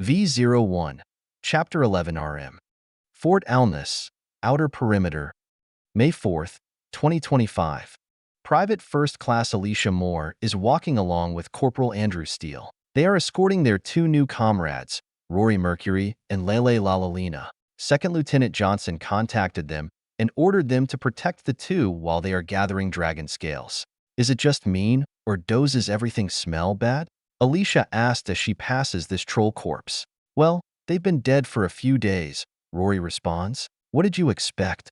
V01, Chapter 11 RM. Fort Alness, Outer Perimeter, May 4th, 2025. Private First Class Alicia Moore is walking along with Corporal Andrew Steele. They are escorting their two new comrades, Rory Mercury and Lelei Lalina. Second Lieutenant Johnson contacted them and ordered them to protect the two while they are gathering dragon scales. Is it just mean, or does everything smell bad? Alicia asked as she passes this troll corpse. Well, they've been dead for a few days, Rory responds. What did you expect?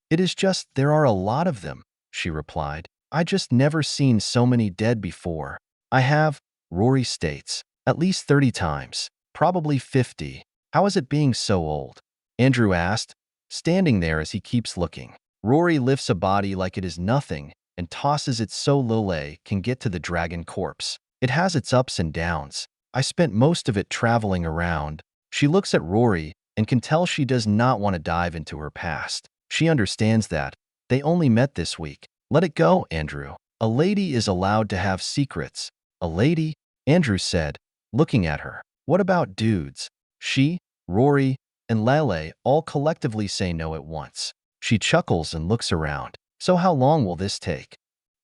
It is just there are a lot of them, she replied. I just never seen so many dead before. I have, Rory states, at least 30 times, probably 50. How is it being so old? Andrew asked, standing there as he keeps looking. Rory lifts a body like it is nothing and tosses it so Lelei can get to the dragon corpse. It has its ups and downs. I spent most of it traveling around. She looks at Rory and can tell she does not want to dive into her past. She understands that. They only met this week. Let it go, Andrew. A lady is allowed to have secrets. A lady? Andrew said, looking at her. What about dudes? She, Rory, and Lelei all collectively say no at once. She chuckles and looks around. So how long will this take?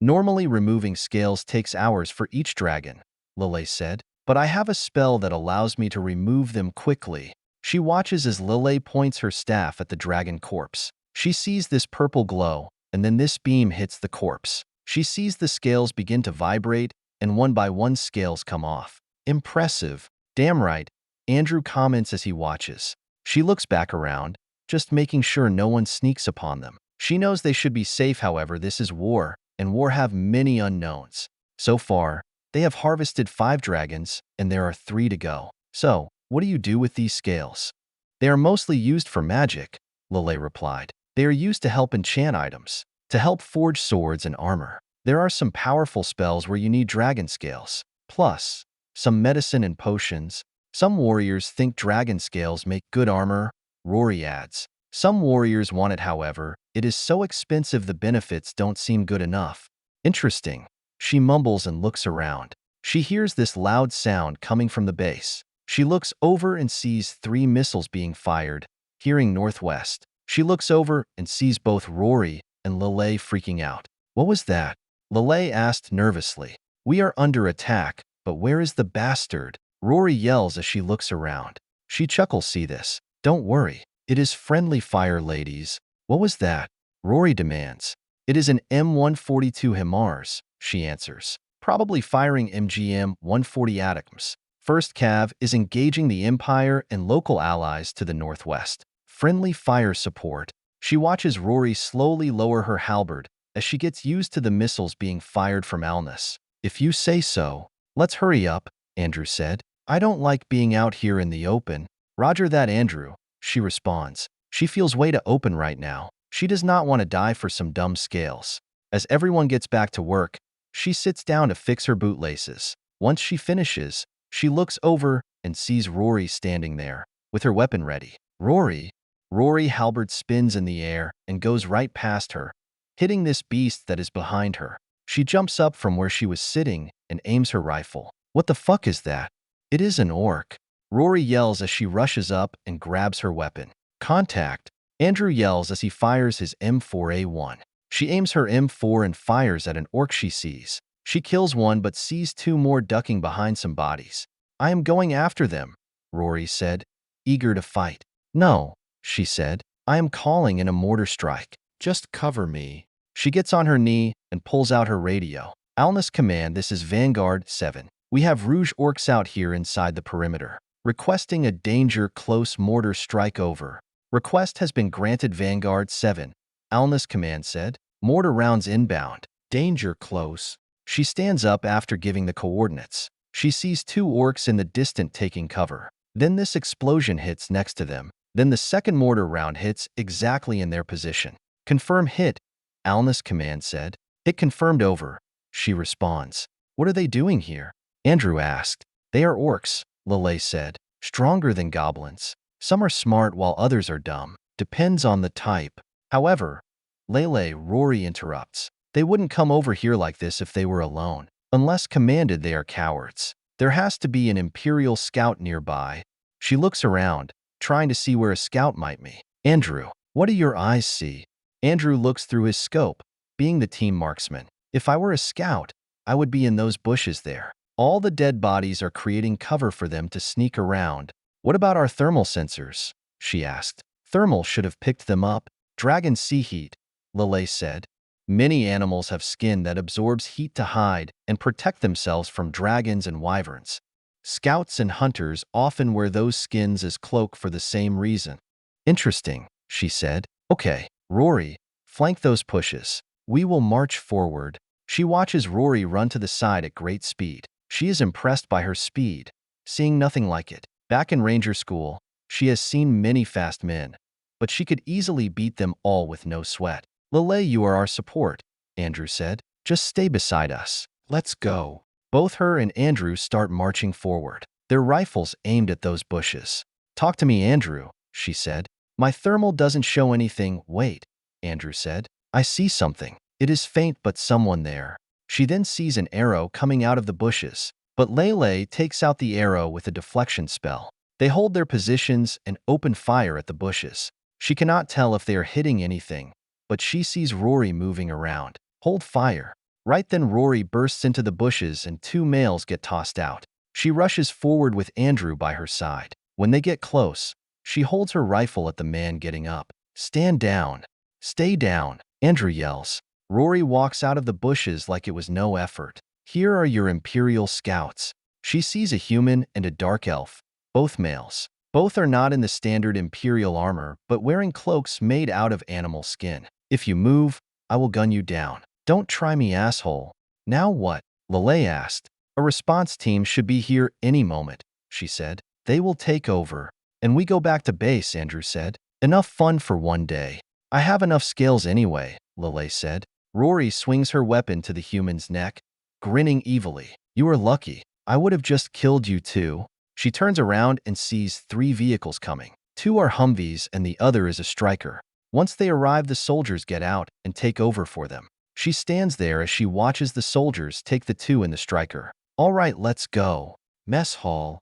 Normally removing scales takes hours for each dragon, Lelei said, but I have a spell that allows me to remove them quickly. She watches as Lelei points her staff at the dragon corpse. She sees this purple glow, and then this beam hits the corpse. She sees the scales begin to vibrate, and one by one scales come off. Impressive. Damn right, Andrew comments as he watches. She looks back around, just making sure no one sneaks upon them. She knows they should be safe, however, this is war, and war have many unknowns. So far, they have harvested 5 dragons, and there are 3 to go. So, what do you do with these scales? They are mostly used for magic, Lelei replied. They are used to help enchant items, to help forge swords and armor. There are some powerful spells where you need dragon scales. Plus, some medicine and potions. Some warriors think dragon scales make good armor, Rory adds. Some warriors want it, however. It is so expensive the benefits don't seem good enough. Interesting. She mumbles and looks around. She hears this loud sound coming from the base. She looks over and sees 3 missiles being fired, hearing northwest. She looks over and sees both Rory and Lelei freaking out. What was that? Lelei asked nervously. We are under attack, but where is the bastard? Rory yells as she looks around. She chuckles, see this. Don't worry. It is friendly fire, ladies. What was that? Rory demands. It is an M142 HIMARS, she answers. Probably firing MGM-140 atoms. First Cav is engaging the Empire and local allies to the northwest. Friendly fire support. She watches Rory slowly lower her halberd as she gets used to the missiles being fired from alness. If you say so. Let's hurry up, Andrew said. I don't like being out here in the open. Roger that, Andrew, she responds. She feels way to open right now. She does not want to die for some dumb scales. As everyone gets back to work, she sits down to fix her bootlaces. Once she finishes, she looks over and sees Rory standing there, with her weapon ready. Rory halberd spins in the air and goes right past her, hitting this beast that is behind her. She jumps up from where she was sitting and aims her rifle. What the fuck is that? It is an orc. Rory yells as she rushes up and grabs her weapon. Contact. Andrew yells as he fires his M4A1. She aims her M4 and fires at an orc she sees. She kills one but sees 2 more ducking behind some bodies. I am going after them, Rory said, eager to fight. No, she said. I am calling in a mortar strike. Just cover me. She gets on her knee and pulls out her radio. Alness command, this is Vanguard 7. We have Rouge orcs out here inside the perimeter. Requesting a danger close mortar strike over. Request has been granted, Vanguard 7. Alness command said. Mortar rounds inbound. Danger close. She stands up after giving the coordinates. She sees 2 orcs in the distance taking cover. Then this explosion hits next to them. Then the second mortar round hits exactly in their position. Confirm hit, Alness command said. Hit confirmed, over, she responds. What are they doing here? Andrew asked. They are orcs, Lelei said. Stronger than goblins. Some are smart while others are dumb. Depends on the type. However, Lelei, Rory interrupts. They wouldn't come over here like this if they were alone. Unless commanded, they are cowards. There has to be an Imperial scout nearby, She looks around, trying to see where a scout might be. Andrew, what do your eyes see? Andrew looks through his scope, being the team marksman. If I were a scout, I would be in those bushes there. All the dead bodies are creating cover for them to sneak around. What about our thermal sensors? She asked. Thermal should have picked them up. Dragon sea heat, Lelei said. Many animals have skin that absorbs heat to hide and protect themselves from dragons and wyverns. Scouts and hunters often wear those skins as cloak for the same reason. Interesting, she said. Okay, Rory, flank those pushes. We will march forward. She watches Rory run to the side at great speed. She is impressed by her speed, seeing nothing like it. Back in Ranger School, she has seen many fast men, but she could easily beat them all with no sweat. Lelei, you are our support, Andrew said. Just stay beside us. Let's go. Both her and Andrew start marching forward, their rifles aimed at those bushes. Talk to me, Andrew, she said. My thermal doesn't show anything. Wait, Andrew said. I see something. It is faint, but someone there. She then sees an arrow coming out of the bushes, but Lelei takes out the arrow with a deflection spell. They hold their positions and open fire at the bushes. She cannot tell if they are hitting anything, but she sees Rory moving around. Hold fire. Right then Rory bursts into the bushes and two males get tossed out. She rushes forward with Andrew by her side. When they get close, she holds her rifle at the man getting up. Stand down. Stay down, Andrew yells. Rory walks out of the bushes like it was no effort. Here are your Imperial scouts. She sees a human and a dark elf, both males. Both are not in the standard Imperial armor, but wearing cloaks made out of animal skin. If you move, I will gun you down. Don't try me, asshole. Now what? Lelei asked. A response team should be here any moment, she said. They will take over. And we go back to base, Andrew said. Enough fun for one day. I have enough scales anyway, Lelei said. Rory swings her weapon to the human's neck, grinning evilly. You are lucky. I would have just killed you too. She turns around and sees 3 vehicles coming. 2 are Humvees and the other is a striker. Once they arrive, the soldiers get out and take over for them. She stands there as she watches the soldiers take the 2 in the striker. All right, let's go. Mess hall.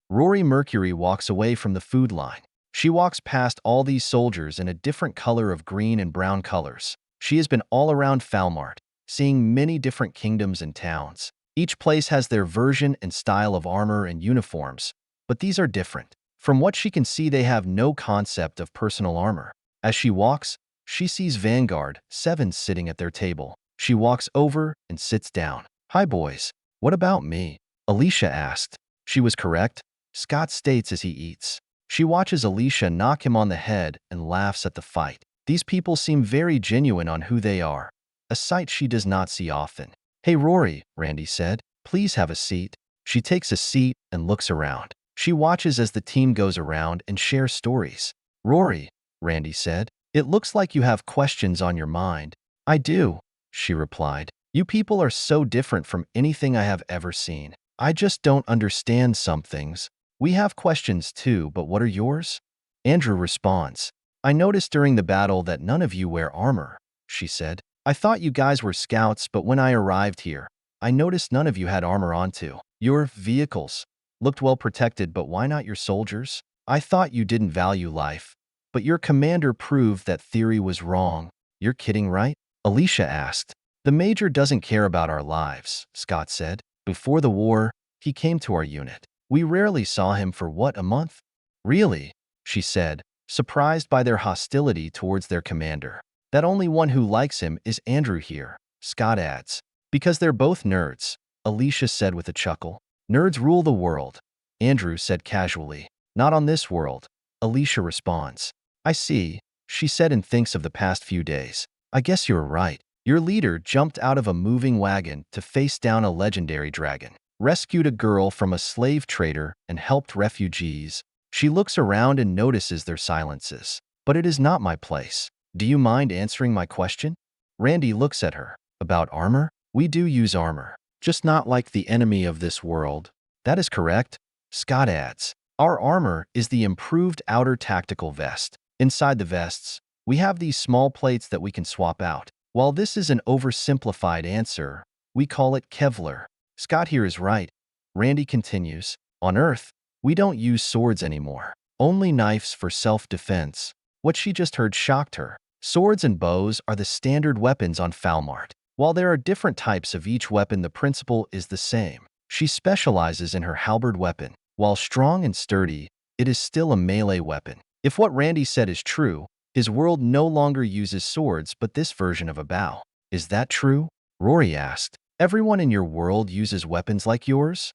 Rory Mercury walks away from the food line. She walks past all these soldiers in a different color of green and brown colors. She has been all around Falmart, seeing many different kingdoms and towns. Each place has their version and style of armor and uniforms, but these are different. From what she can see, they have no concept of personal armor. As she walks, she sees Vanguard 7 sitting at their table. She walks over and sits down. Hi boys, what about me? Alicia asked. She was correct, Scott states as he eats. She watches Alicia knock him on the head and laughs at the fight. These people seem very genuine on who they are, a sight she does not see often. Hey Rory, Randy said, please have a seat. She takes a seat and looks around. She watches as the team goes around and shares stories. Rory, Randy said, it looks like you have questions on your mind. I do, she replied. You people are so different from anything I have ever seen. I just don't understand some things. We have questions too, but what are yours? Andrew responds. I noticed during the battle that none of you wear armor, she said. I thought you guys were scouts, but when I arrived here, I noticed none of you had armor on too. Your vehicles looked well protected, but why not your soldiers? I thought you didn't value life, but your commander proved that theory was wrong. You're kidding, right? Alicia asked. The major doesn't care about our lives, Scott said. Before the war, he came to our unit. We rarely saw him for what, a month? Really? She said, surprised by their hostility towards their commander. That only one who likes him is Andrew here, Scott adds. Because they're both nerds, Alicia said with a chuckle. Nerds rule the world, Andrew said casually. Not on this world, Alicia responds. I see, she said and thinks of the past few days. I guess you're right. Your leader jumped out of a moving wagon to face down a legendary dragon, rescued a girl from a slave trader, and helped refugees. She looks around and notices their silences. But it is not my place. Do you mind answering my question? Randy looks at her. About armor? We do use armor, just not like the enemy of this world. That is correct, Scott adds. Our armor is the improved outer tactical vest. Inside the vests, we have these small plates that we can swap out. While this is an oversimplified answer, we call it Kevlar. Scott here is right. Randy continues. On Earth, We don't use swords anymore. Only knives for self-defense. What she just heard shocked her. Swords and bows are the standard weapons on Falmart. While there are different types of each weapon, the principle is the same. She specializes in her halberd weapon. While strong and sturdy, it is still a melee weapon. If what Randy said is true, his world no longer uses swords but this version of a bow. Is that true? Rory asked. Everyone in your world uses weapons like yours?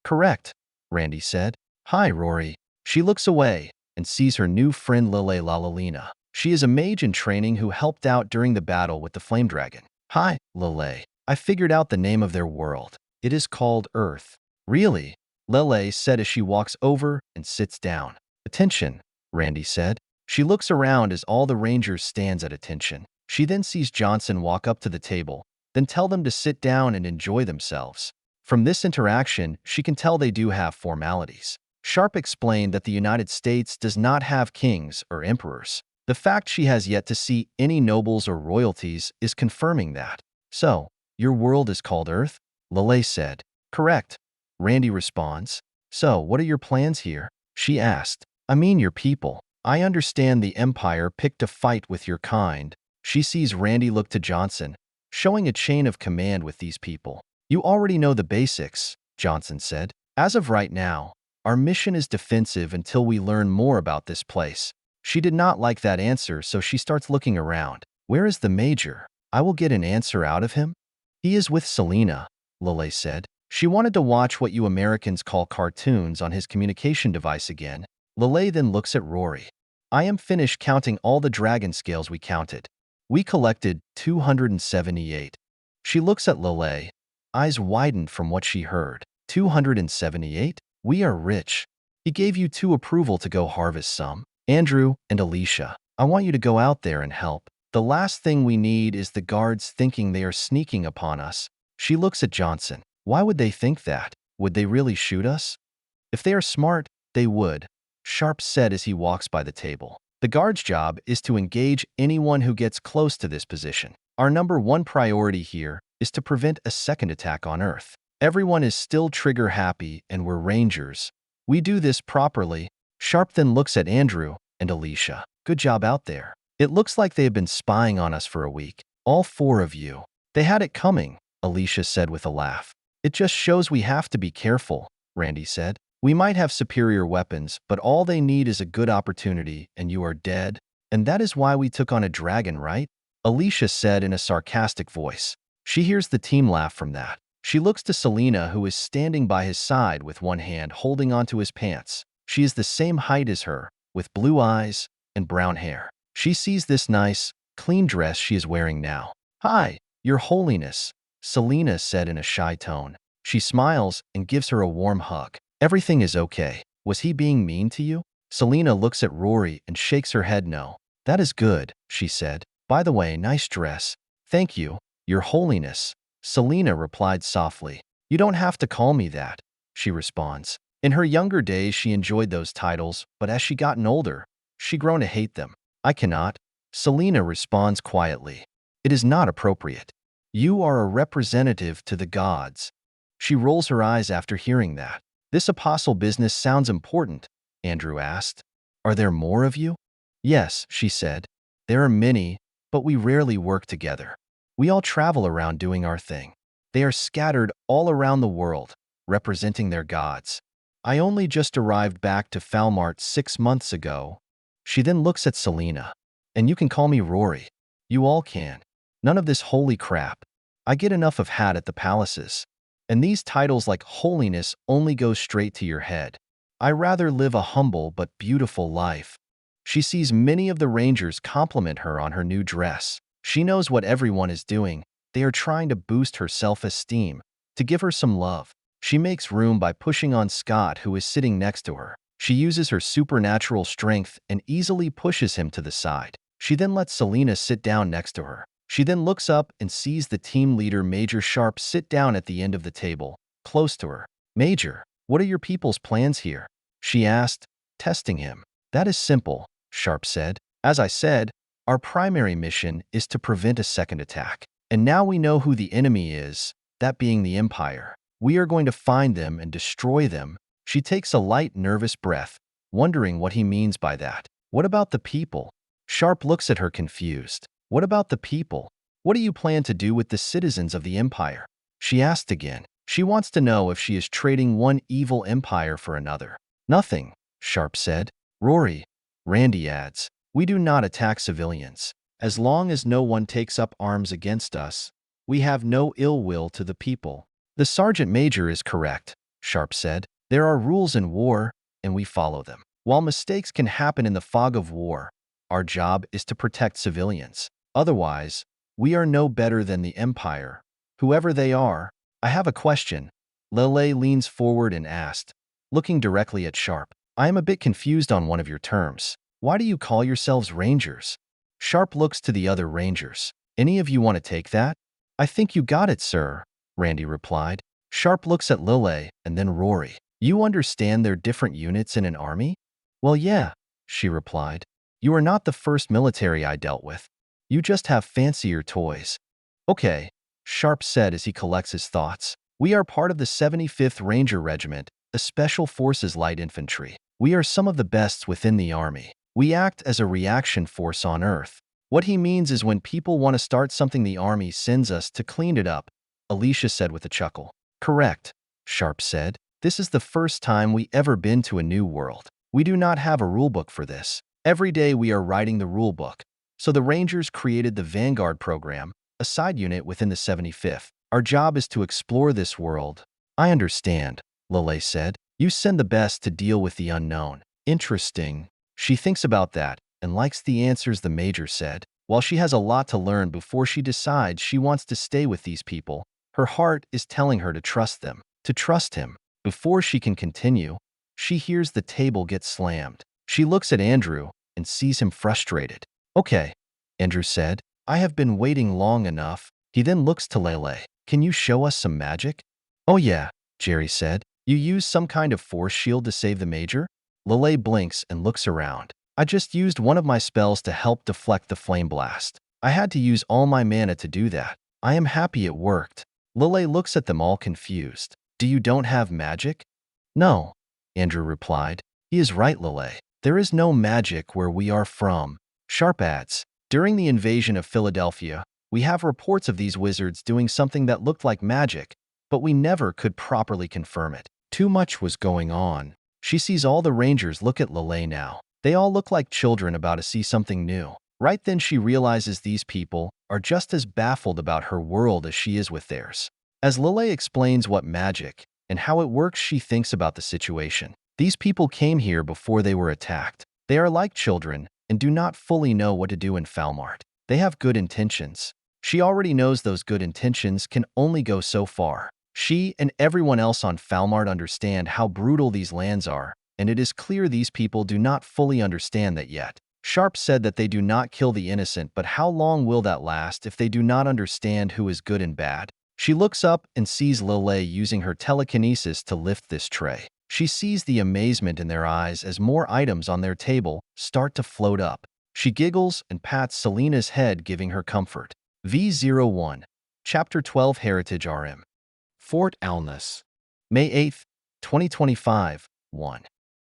Correct, Randy said. Hi, Rory. She looks away and sees her new friend Lelei. She is a mage in training who helped out during the battle with the flame dragon. Hi, Lelei. I figured out the name of their world. It is called Earth. Really? Lelei said as she walks over and sits down. Attention, Randy said. She looks around as all the rangers stands at attention. She then sees Johnson walk up to the table, then tell them to sit down and enjoy themselves. From this interaction, she can tell they do have formalities. Sharpe explained that the United States does not have kings or emperors. The fact she has yet to see any nobles or royalties is confirming that. So, your world is called Earth? Lelei said. Correct. Randy responds. So, what are your plans here? She asked. I mean your people. I understand the Empire picked a fight with your kind. She sees Randy look to Johnson, showing a chain of command with these people. You already know the basics, Johnson said. As of right now, our mission is defensive until we learn more about this place. She did not like that answer, so she starts looking around. Where is the major? I will get an answer out of him. He is with Selena, Lelei said. She wanted to watch what you Americans call cartoons on his communication device again. Lelei then looks at Rory. I am finished counting all the dragon scales we counted. We collected 278. She looks at Lelei. Eyes widened from what she heard. 278? We are rich. He gave you 2 approval to go harvest some. Andrew and Alicia, I want you to go out there and help. The last thing we need is the guards thinking they are sneaking upon us. She looks at Johnson. Why would they think that? Would they really shoot us? If they are smart, they would, Sharpe said as he walks by the table. The guard's job is to engage anyone who gets close to this position. Our number 1 priority here is to prevent a second attack on Earth. Everyone is still trigger happy and we're rangers. We do this properly. Sharpe then looks at Andrew and Alicia. Good job out there. It looks like they have been spying on us for a week. All 4 of you. They had it coming, Alicia said with a laugh. It just shows we have to be careful, Randy said. We might have superior weapons, but all they need is a good opportunity, and you are dead. And that is why we took on a dragon, right? Alicia said in a sarcastic voice. She hears the team laugh from that. She looks to Selena, who is standing by his side with one hand holding onto his pants. She is the same height as her, with blue eyes and brown hair. She sees this nice, clean dress she is wearing now. Hi, Your Holiness, Selena said in a shy tone. She smiles and gives her a warm hug. Everything is okay. Was he being mean to you? Selena looks at Rory and shakes her head no. That is good, she said. By the way, nice dress. Thank you, Your Holiness. Selena replied softly. You don't have to call me that, she responds. In her younger days, she enjoyed those titles, but as she gotten older, she grown to hate them. I cannot. Selena responds quietly. It is not appropriate. You are a representative to the gods. She rolls her eyes after hearing that. This apostle business sounds important, Andrew asked. Are there more of you? Yes, she said. There are many, but we rarely work together. We all travel around doing our thing. They are scattered all around the world, representing their gods. I only just arrived back to Falmart 6 months ago. She then looks at Selena. And you can call me Rory. You all can. None of this holy crap. I get enough of hat at the palaces. And these titles like holiness only go straight to your head. I rather live a humble but beautiful life. She sees many of the rangers compliment her on her new dress. She knows what everyone is doing. They are trying to boost her self-esteem, to give her some love. She makes room by pushing on Scott, who is sitting next to her. She uses her supernatural strength and easily pushes him to the side. She then lets Selena sit down next to her. She then looks up and sees the team leader Major Sharpe sit down at the end of the table, close to her. Major, what are your people's plans here? She asked, testing him. That is simple, Sharpe said. As I said, our primary mission is to prevent a second attack. And now we know who the enemy is, that being the Empire. We are going to find them and destroy them, She takes a light, nervous breath, wondering what he means by that. What about the people? Sharpe looks at her confused. What about the people? What do you plan to do with the citizens of the Empire? She asked again. She wants to know if she is trading one evil empire for another. Nothing, Sharpe said. Rory, Randy adds, we do not attack civilians. As long as no one takes up arms against us, we have no ill will to the people. The Sergeant Major is correct, Sharpe said. There are rules in war, and we follow them. While mistakes can happen in the fog of war, our job is to protect civilians. Otherwise, we are no better than the Empire. Whoever they are, I have a question. Lelei leans forward and asked, looking directly at Sharpe. I am a bit confused on one of your terms. Why do you call yourselves Rangers? Sharpe looks to the other Rangers. Any of you want to take that? I think you got it, sir, Randy replied. Sharpe looks at Lelei and then Rory. You understand they're different units in an army? Well, yeah, she replied. You are not the first military I dealt with. You just have fancier toys. Okay, Sharpe said as he collects his thoughts. We are part of the 75th Ranger Regiment, a Special Forces Light Infantry. We are some of the best within the army. We act as a reaction force on Earth. What he means is when people want to start something, the army sends us to clean it up, Alicia said with a chuckle. Correct, Sharpe said. This is the first time we ever been to a new world. We do not have a rulebook for this. Every day we are writing the rulebook. So the Rangers created the Vanguard program, a side unit within the 75th. Our job is to explore this world. I understand, Lelei said. You send the best to deal with the unknown. Interesting. She thinks about that and likes the answers the Major said. While she has a lot to learn before she decides she wants to stay with these people, her heart is telling her to trust them, to trust him. Before she can continue, she hears the table get slammed. She looks at Andrew and sees him frustrated. Okay, Andrew said. I have been waiting long enough. He then looks to Lelei. Can you show us some magic? Oh yeah, Jerry said. You use some kind of force shield to save the Major? Lelei blinks and looks around. I just used one of my spells to help deflect the flame blast. I had to use all my mana to do that. I am happy it worked. Lelei looks at them all confused. Do you don't have magic? No, Andrew replied. He is right, Lelei. There is no magic where we are from. Sharpe adds, during the invasion of Philadelphia, we have reports of these wizards doing something that looked like magic, but we never could properly confirm it. Too much was going on. She sees all the Rangers look at Lelei now. They all look like children about to see something new. Right then she realizes these people are just as baffled about her world as she is with theirs. As Lelei explains what magic and how it works, she thinks about the situation. These people came here before they were attacked. They are like children and do not fully know what to do in Falmart. They have good intentions. She already knows those good intentions can only go so far. She and everyone else on Falmart understand how brutal these lands are, and it is clear these people do not fully understand that yet. Sharpe said that they do not kill the innocent, but how long will that last if they do not understand who is good and bad? She looks up and sees Lelei using her telekinesis to lift this tray. She sees the amazement in their eyes as more items on their table start to float up. She giggles and pats Selena's head, giving her comfort. V01, Chapter 12, Heritage RM. Fort Alness. May 8, 2025, 1.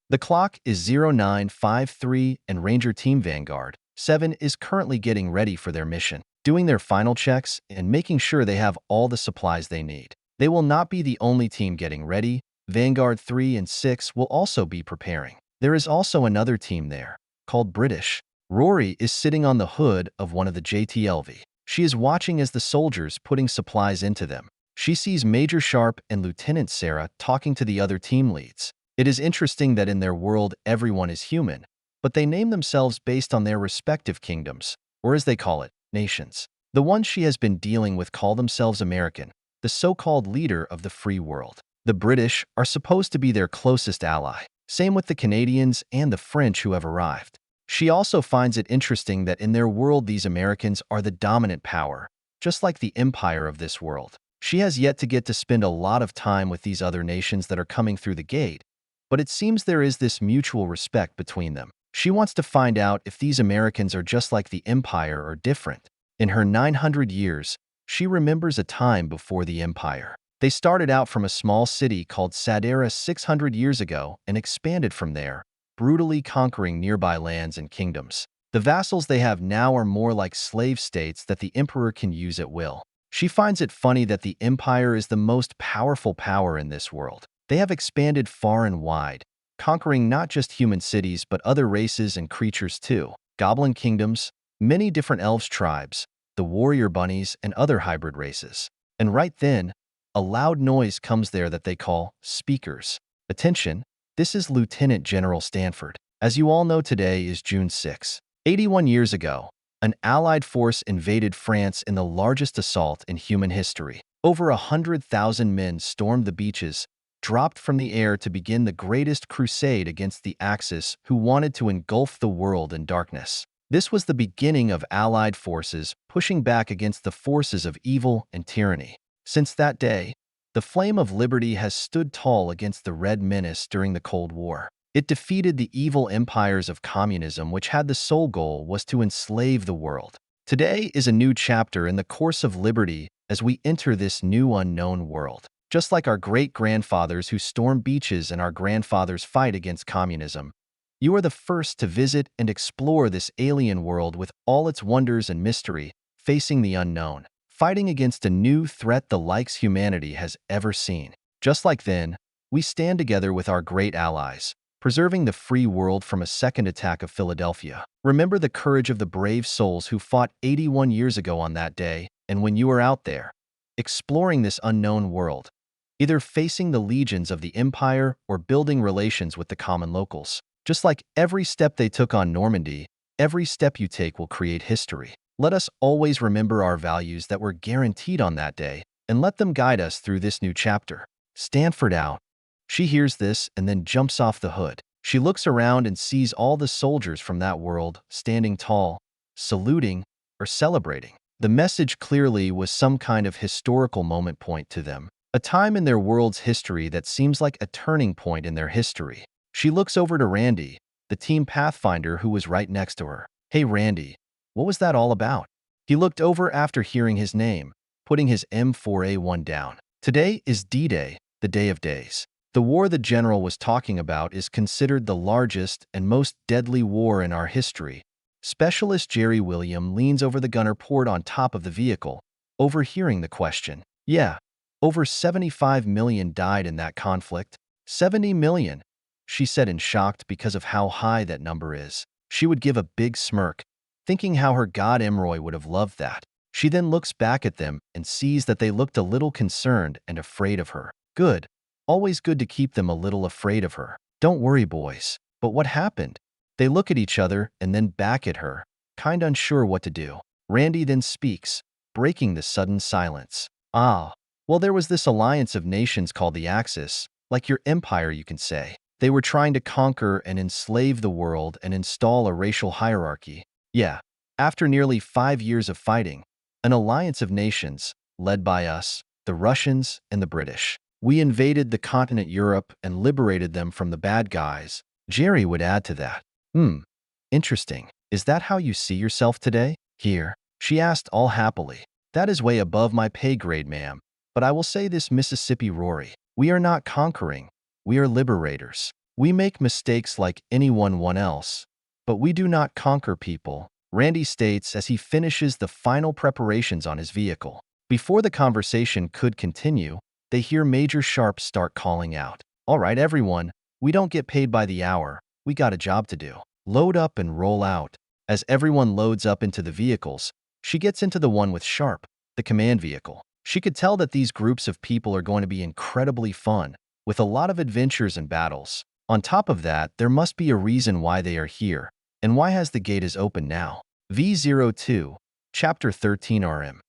The clock is 0953 and Ranger Team Vanguard 7 is currently getting ready for their mission, doing their final checks and making sure they have all the supplies they need. They will not be the only team getting ready. Vanguard 3 and 6 will also be preparing. There is also another team there, called British. Rory is sitting on the hood of one of the JTLV. She is watching as the soldiers putting supplies into them. She sees Major Sharpe and Lieutenant Sarah talking to the other team leads. It is interesting that in their world everyone is human, but they name themselves based on their respective kingdoms, or as they call it, nations. The ones she has been dealing with call themselves American, the so-called leader of the free world. The British are supposed to be their closest ally. Same with the Canadians and the French who have arrived. She also finds it interesting that in their world these Americans are the dominant power, just like the empire of this world. She has yet to get to spend a lot of time with these other nations that are coming through the gate, but it seems there is this mutual respect between them. She wants to find out if these Americans are just like the empire or different. In her 900 years, she remembers a time before the empire. They started out from a small city called Sadera 600 years ago and expanded from there, brutally conquering nearby lands and kingdoms. The vassals they have now are more like slave states that the emperor can use at will. She finds it funny that the empire is the most powerful power in this world. They have expanded far and wide, conquering not just human cities but other races and creatures too. Goblin kingdoms, many different elves tribes, the warrior bunnies, and other hybrid races. And right then, a loud noise comes there that they call speakers. Attention, this is Lieutenant General Stanford. As you all know, today is June 6. 81 years ago, an Allied force invaded France in the largest assault in human history. Over 100,000 men stormed the beaches, dropped from the air to begin the greatest crusade against the Axis, who wanted to engulf the world in darkness. This was the beginning of Allied forces pushing back against the forces of evil and tyranny. Since that day, the flame of liberty has stood tall against the Red Menace during the Cold War. It defeated the evil empires of communism, which had the sole goal was to enslave the world. Today is a new chapter in the course of liberty as we enter this new unknown world. Just like our great-grandfathers who stormed beaches and our grandfathers fight against communism, you are the first to visit and explore this alien world with all its wonders and mystery, facing the unknown, fighting against a new threat the likes humanity has ever seen. Just like then, we stand together with our great allies, preserving the free world from a second attack of Philadelphia. Remember the courage of the brave souls who fought 81 years ago on that day, and when you are out there, exploring this unknown world, either facing the legions of the Empire or building relations with the common locals. Just like every step they took on Normandy, every step you take will create history. Let us always remember our values that were guaranteed on that day, and let them guide us through this new chapter. Stanford out. She hears this and then jumps off the hood. She looks around and sees all the soldiers from that world standing tall, saluting, or celebrating. The message clearly was some kind of historical moment point to them, a time in their world's history that seems like a turning point in their history. She looks over to Randy, the team pathfinder who was right next to her. Hey Randy, what was that all about? He looked over after hearing his name, putting his M4A1 down. Today is D-Day, the day of days. The war the general was talking about is considered the largest and most deadly war in our history. Specialist Jerry William leans over the gunner port on top of the vehicle, overhearing the question. Yeah, over 75 million died in that conflict. 70 million, she said in shock because of how high that number is. She would give a big smirk, thinking how her god Emroy would have loved that. She then looks back at them and sees that they looked a little concerned and afraid of her. Good. Always good to keep them a little afraid of her. Don't worry, boys. But what happened? They look at each other and then back at her, kind unsure what to do. Randy then speaks, breaking the sudden silence. Well, there was this alliance of nations called the Axis, like your empire, you can say. They were trying to conquer and enslave the world and install a racial hierarchy. Yeah, after nearly 5 years of fighting, an alliance of nations, led by us, the Russians, and the British. We invaded the continent Europe and liberated them from the bad guys. Jerry would add to that. Interesting. Is that how you see yourself today? Here, she asked all happily. That is way above my pay grade, ma'am. But I will say this, Mississippi Rory. We are not conquering. We are liberators. We make mistakes like anyone else, but we do not conquer people, Randy states as he finishes the final preparations on his vehicle. Before the conversation could continue, they hear Major Sharpe start calling out. All right, everyone, we don't get paid by the hour. We got a job to do. Load up and roll out. As everyone loads up into the vehicles, she gets into the one with Sharpe, the command vehicle. She could tell that these groups of people are going to be incredibly fun, with a lot of adventures and battles. On top of that, there must be a reason why they are here, and why has the gate is open now. V02, Chapter 13 RM.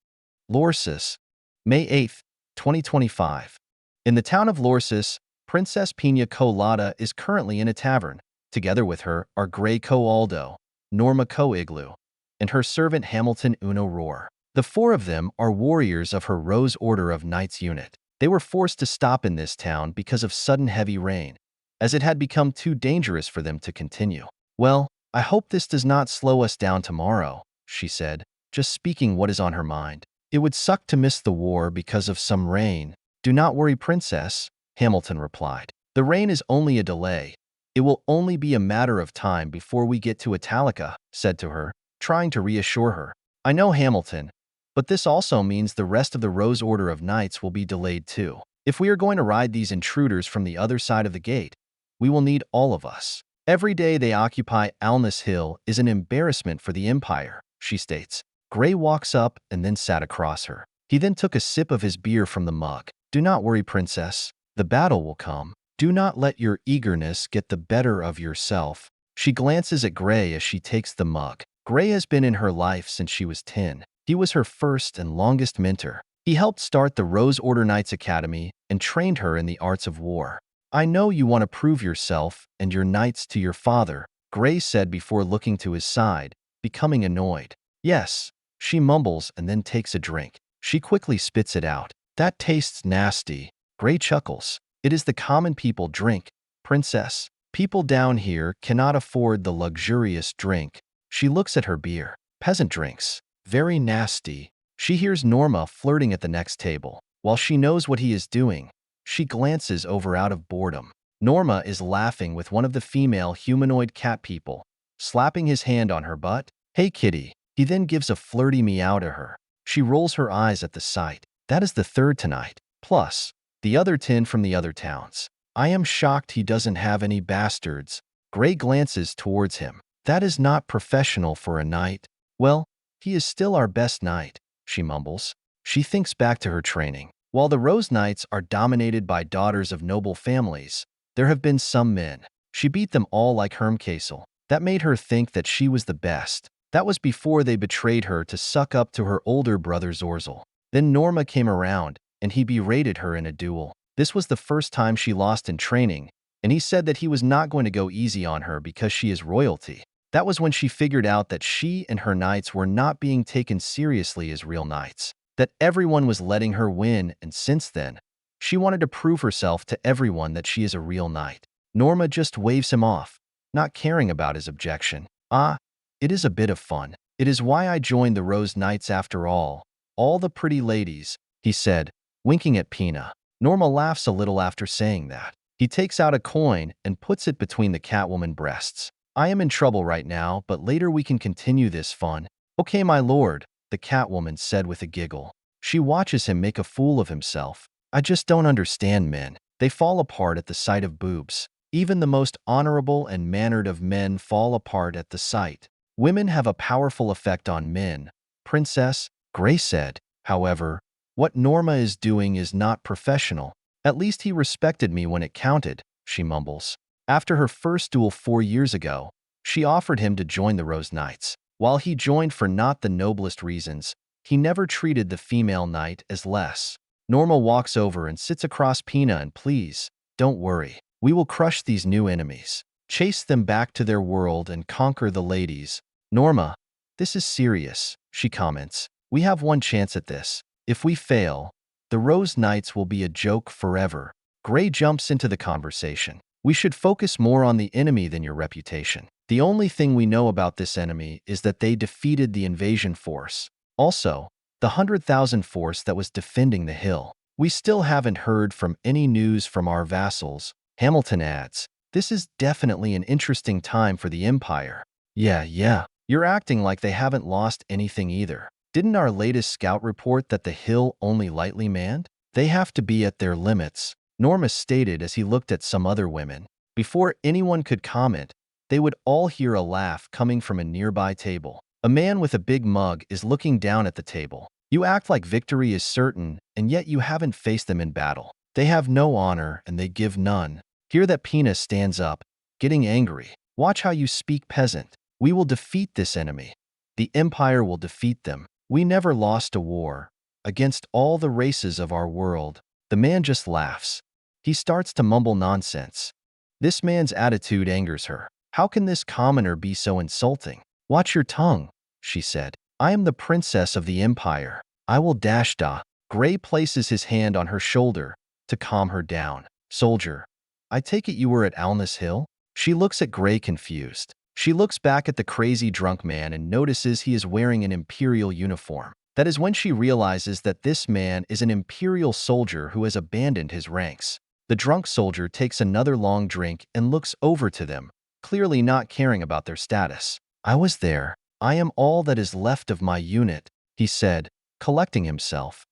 Lorsis, May 8, 2025. In the town of Lorsis, Princess Pina Colada is currently in a tavern. Together with her are Grey Aldo, Norma Igloo, and her servant Hamilton Uno Roar. The four of them are warriors of her Rose Order of Knights unit. They were forced to stop in this town because of sudden heavy rain, as it had become too dangerous for them to continue. Well, I hope this does not slow us down tomorrow, she said, just speaking what is on her mind. It would suck to miss the war because of some rain, Do not worry, princess, Hamilton replied. The rain is only a delay. It will only be a matter of time before we get to Italica, said to her, trying to reassure her. I know, Hamilton, but this also means the rest of the Rose Order of Knights will be delayed too. If we are going to ride these intruders from the other side of the gate, we will need all of us. Every day they occupy Alness Hill is an embarrassment for the Empire, she states. Gray walks up and then sat across her. He then took a sip of his beer from the mug. Do not worry, princess. The battle will come. Do not let your eagerness get the better of yourself. She glances at Gray as she takes the mug. Gray has been in her life since she was 10. He was her first and longest mentor. He helped start the Rose Order Knights Academy and trained her in the arts of war. I know you want to prove yourself and your knights to your father, Gray said before looking to his side, becoming annoyed. Yes, she mumbles and then takes a drink. She quickly spits it out. That tastes nasty. Gray chuckles. It is the common people drink, princess. People down here cannot afford the luxurious drink. She looks at her beer. Peasant drinks. Very nasty. She hears Norma flirting at the next table. While she knows what he is doing, she glances over out of boredom. Norma is laughing with one of the female humanoid cat people, slapping his hand on her butt. Hey, kitty. He then gives a flirty meow to her. She rolls her eyes at the sight. That is the third tonight, plus the other 10 from the other towns. I am shocked he doesn't have any bastards. Gray glances towards him. That is not professional for a knight. Well, he is still our best knight, she mumbles. She thinks back to her training. While the Rose Knights are dominated by daughters of noble families, there have been some men. She beat them all like Hermcastle. That made her think that she was the best. That was before they betrayed her to suck up to her older brother Zorzel. Then Norma came around, and he berated her in a duel. This was the first time she lost in training, and he said that he was not going to go easy on her because she is royalty. That was when she figured out that she and her knights were not being taken seriously as real knights, that everyone was letting her win, and since then, she wanted to prove herself to everyone that she is a real knight. Norma just waves him off, not caring about his objection. Ah, it is a bit of fun. It is why I joined the Rose Knights after all. All the pretty ladies, he said, winking at Pina. Norma laughs a little after saying that. He takes out a coin and puts it between the Catwoman breasts. I am in trouble right now, but later we can continue this fun. Okay, my lord, the Catwoman said with a giggle. She watches him make a fool of himself. I just don't understand men. They fall apart at the sight of boobs. Even the most honorable and mannered of men fall apart at the sight. Women have a powerful effect on men, princess, Gray said. However, what Norma is doing is not professional. At least he respected me when it counted, she mumbles. After her first duel 4 years ago, she offered him to join the Rose Knights. While he joined for not the noblest reasons, he never treated the female knight as less. Norma walks over and sits across Pina and please, don't worry. We will crush these new enemies, chase them back to their world and conquer the ladies. Norma, this is serious, she comments. We have one chance at this. If we fail, the Rose Knights will be a joke forever. Gray jumps into the conversation. We should focus more on the enemy than your reputation. The only thing we know about this enemy is that they defeated the invasion force. Also, the 100,000 force that was defending the hill. We still haven't heard from any news from our vassals, Hamilton adds. This is definitely an interesting time for the Empire. Yeah. You're acting like they haven't lost anything either. Didn't our latest scout report that the hill only lightly manned? They have to be at their limits, Norma stated as he looked at some other women. Before anyone could comment, they would all hear a laugh coming from a nearby table. A man with a big mug is looking down at the table. You act like victory is certain, and yet you haven't faced them in battle. They have no honor, and they give none. Hear that Pina stands up, getting angry. Watch how you speak, peasant. We will defeat this enemy. The Empire will defeat them. We never lost a war. Against all the races of our world. The man just laughs. He starts to mumble nonsense. This man's attitude angers her. How can this commoner be so insulting? Watch your tongue, she said. I am the princess of the Empire. I will dash da. Gray places his hand on her shoulder to calm her down. Soldier, I take it you were at Alness Hill? She looks at Gray confused. She looks back at the crazy drunk man and notices he is wearing an imperial uniform. That is when she realizes that this man is an imperial soldier who has abandoned his ranks. The drunk soldier takes another long drink and looks over to them, clearly not caring about their status. I was there. I am all that is left of my unit, he said, collecting himself.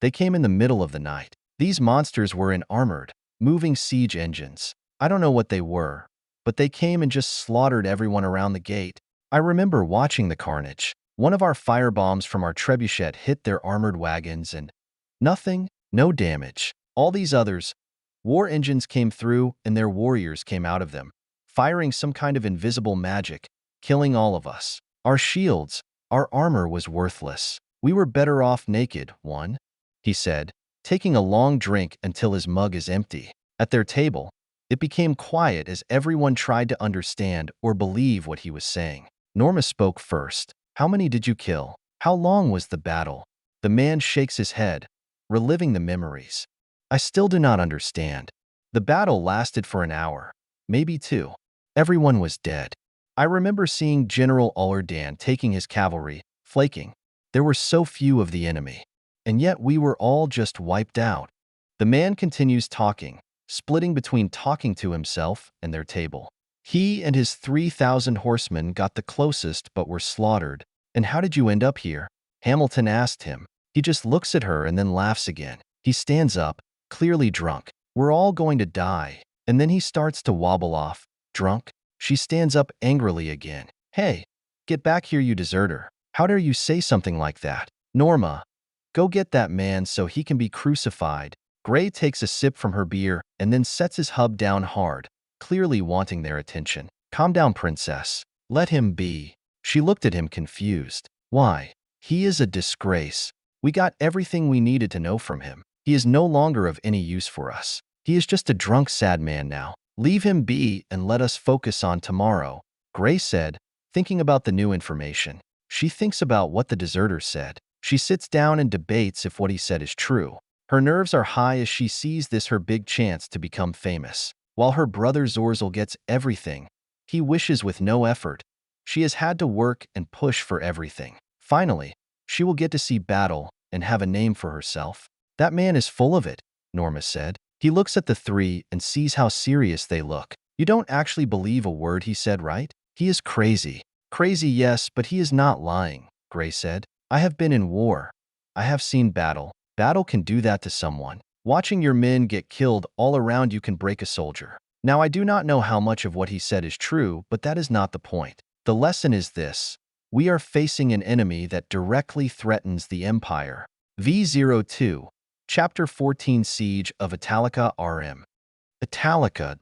They came in the middle of the night. These monsters were in armored, moving siege engines. I don't know what they were, but they came and just slaughtered everyone around the gate. I remember watching the carnage. One of our firebombs from our trebuchet hit their armored wagons and nothing, no damage. All these others, war engines came through and their warriors came out of them, firing some kind of invisible magic, killing all of us. Our shields, our armor was worthless. We were better off naked, he said, taking a long drink until his mug is empty. At their table, it became quiet as everyone tried to understand or believe what he was saying. Norma spoke first. How many did you kill? How long was the battle? The man shakes his head, reliving the memories. I still do not understand. The battle lasted for an hour, maybe two. Everyone was dead. I remember seeing General Ullerdan taking his cavalry, flaking. There were so few of the enemy, and yet we were all just wiped out. The man continues talking, splitting between talking to himself and their table. He and his 3,000 horsemen got the closest but were slaughtered. And how did you end up here? Hamilton asked him. He just looks at her and then laughs again. He stands up, clearly drunk. We're all going to die. And then he starts to wobble off. Drunk? She stands up angrily again. Hey, get back here, you deserter. How dare you say something like that? Norma, go get that man so he can be crucified. Gray takes a sip from her beer and then sets his hub down hard, clearly wanting their attention. Calm down, princess. Let him be. She looked at him confused. Why? He is a disgrace. We got everything we needed to know from him. He is no longer of any use for us. He is just a drunk, sad man now. Leave him be and let us focus on tomorrow, Gray said, thinking about the new information. She thinks about what the deserter said. She sits down and debates if what he said is true. Her nerves are high as she sees this her big chance to become famous. While her brother Zorzel gets everything, he wishes with no effort. She has had to work and push for everything. Finally, she will get to see battle and have a name for herself. That man is full of it, Norma said. He looks at the three and sees how serious they look. You don't actually believe a word he said, right? He is crazy. Crazy, yes, but he is not lying, Gray said. I have been in war. I have seen battle. Battle can do that to someone. Watching your men get killed all around you can break a soldier. Now, I do not know how much of what he said is true, but that is not the point. The lesson is this. We are facing an enemy that directly threatens the Empire. V02, Chapter 14 Siege of Italica RM. Italica,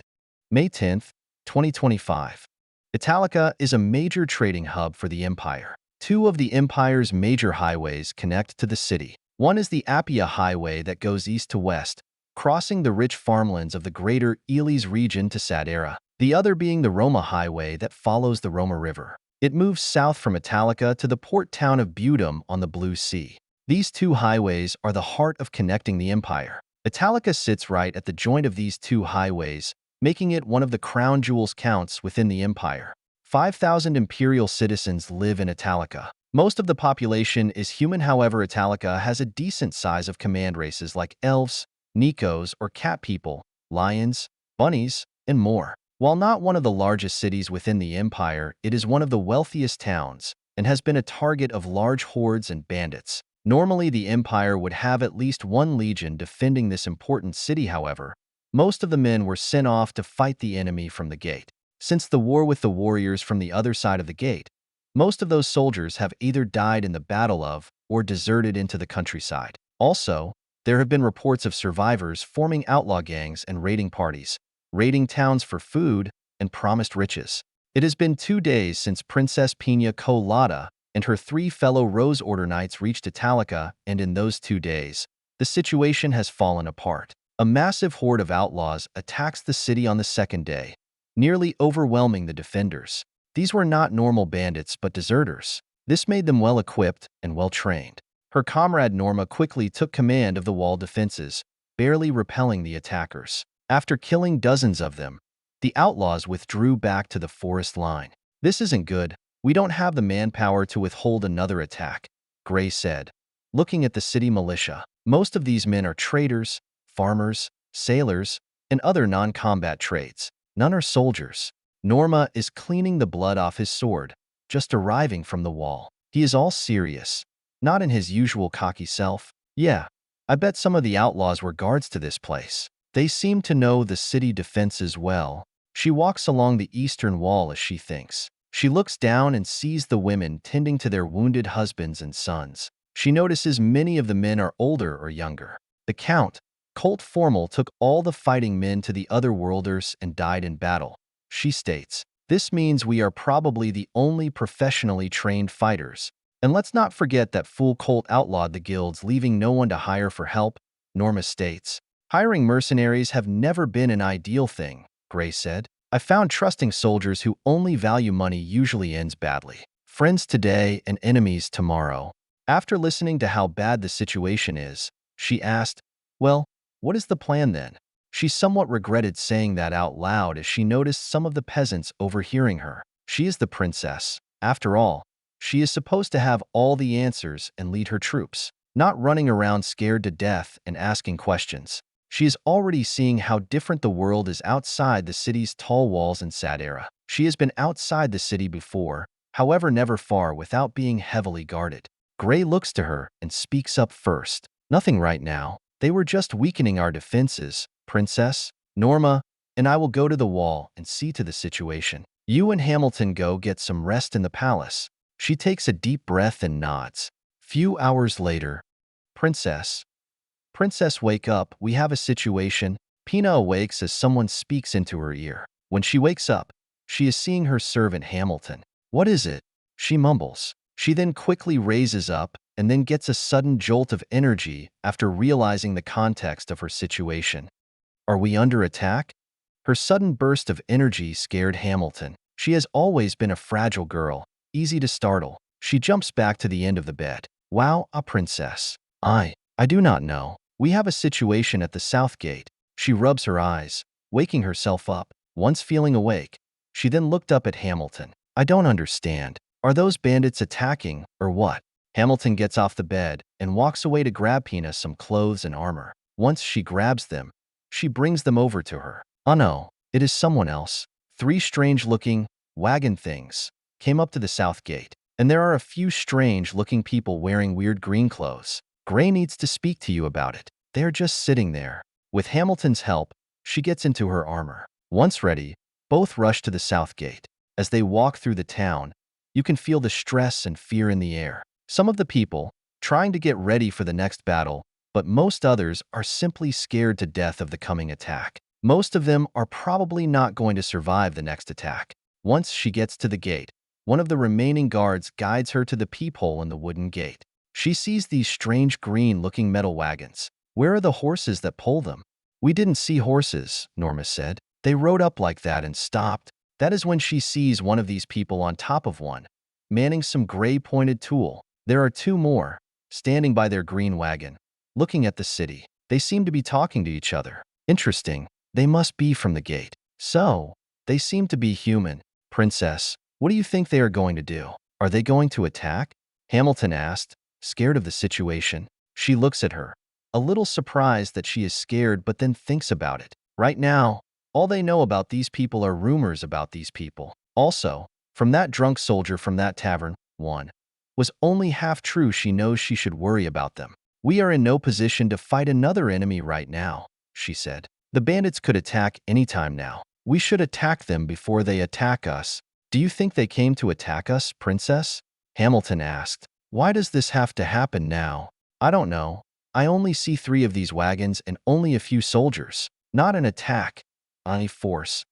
May 10th, 2025. Italica is a major trading hub for the Empire. Two of the Empire's major highways connect to the city. One is the Appia Highway that goes east to west, crossing the rich farmlands of the greater Elis region to Sadera. The other being the Roma Highway that follows the Roma River. It moves south from Italica to the port town of Budum on the Blue Sea. These two highways are the heart of connecting the Empire. Italica sits right at the joint of these two highways, making it one of the crown jewels counts within the Empire. 5,000 imperial citizens live in Italica. Most of the population is human, however, Italica has a decent size of command races like elves, Nikos or cat people, lions, bunnies, and more. While not one of the largest cities within the Empire, it is one of the wealthiest towns and has been a target of large hordes and bandits. Normally, the Empire would have at least one legion defending this important city, however. Most of the men were sent off to fight the enemy from the gate. Since the war with the warriors from the other side of the gate, most of those soldiers have either died in the battle of or deserted into the countryside. Also, there have been reports of survivors forming outlaw gangs and raiding parties, raiding towns for food and promised riches. It has been 2 days since Princess Pina Colada and her 3 fellow Rose Order Knights reached Italica, and in those 2 days, the situation has fallen apart. A massive horde of outlaws attacks the city on the 2nd day, nearly overwhelming the defenders. These were not normal bandits but deserters. This made them well-equipped and well-trained. Her comrade Norma quickly took command of the wall defenses, barely repelling the attackers. After killing dozens of them, the outlaws withdrew back to the forest line. This isn't good. We don't have the manpower to withhold another attack, Gray said. looking at the city militia. Most of these men are traders, farmers, sailors, and other non-combat trades. None are soldiers. Norma is cleaning the blood off his sword, just arriving from the wall. He is all serious, not in his usual cocky self. Yeah, I bet some of the outlaws were guards to this place. They seem to know the city defenses well. She walks along the eastern wall as she thinks. She looks down and sees the women tending to their wounded husbands and sons. She notices many of the men are older or younger. The Count, Colt Formal, took all the fighting men to the other worlders and died in battle. She states, "This means we are probably the only professionally trained fighters. And let's not forget that fool Colt outlawed the guilds, leaving no one to hire for help," Norma states. "Hiring mercenaries have never been an ideal thing," Gray said. "I found trusting soldiers who only value money usually ends badly. Friends today and enemies tomorrow." After listening to how bad the situation is, she asked, "Well, what is the plan then?" She somewhat regretted saying that out loud as she noticed some of the peasants overhearing her. She is the princess. After all, she is supposed to have all the answers and lead her troops, not running around scared to death and asking questions. She is already seeing how different the world is outside the city's tall walls and sadera. She has been outside the city before, however never far without being heavily guarded. Gray looks to her and speaks up first. "Nothing right now. They were just weakening our defenses, Princess. Norma and I will go to the wall and see to the situation. You and Hamilton go get some rest in the palace." She takes a deep breath and nods. Few hours later, Princess, wake up, we have a situation." Pina awakes as someone speaks into her ear. When she wakes up, she is seeing her servant Hamilton. "What is it?" she mumbles. She then quickly raises up and then gets a sudden jolt of energy after realizing the context of her situation. "Are we under attack?" Her sudden burst of energy scared Hamilton. She has always been a fragile girl, easy to startle. She jumps back to the end of the bed. "Wow, a princess. I do not know. We have a situation at the south gate." She rubs her eyes, waking herself up. Once feeling awake, she then looked up at Hamilton. "I don't understand. Are those bandits attacking, or what?" Hamilton gets off the bed and walks away to grab Pina some clothes and armor. Once she grabs them, she brings them over to her. "Oh no, it is someone else." Three strange-looking wagon things came up to the south gate, and there are a few strange-looking people wearing weird green clothes. "Gray needs to speak to you about it." They are just sitting there. With Hamilton's help, she gets into her armor. Once ready, both rush to the south gate. As they walk through the town, you can feel the stress and fear in the air. Some of the people trying to get ready for the next battle, but most others are simply scared to death of the coming attack. Most of them are probably not going to survive the next attack. Once she gets to the gate, one of the remaining guards guides her to the peephole in the wooden gate. She sees these strange green-looking metal wagons. "Where are the horses that pull them?" "We didn't see horses," Norma said. "They rode up like that and stopped." That is when she sees one of these people on top of one, manning some gray-pointed tool. There are two more, standing by their green wagon, looking at the city. They seem to be talking to each other. Interesting. They must be from the gate. So, they seem to be human. "Princess, what do you think they are going to do? Are they going to attack?" Hamilton asked, scared of the situation. She looks at her, a little surprised that she is scared, but then thinks about it. Right now, all they know about these people are rumors about these people. Also, from that drunk soldier from that tavern, one was only half true. She knows she should worry about them. "We are in no position to fight another enemy right now," she said. "The bandits could attack anytime now. We should attack them before they attack us." "Do you think they came to attack us, Princess?" Hamilton asked. "Why does this have to happen now?" "I don't know. I only see 3 of these wagons and only a few soldiers. Not an attack. Any force."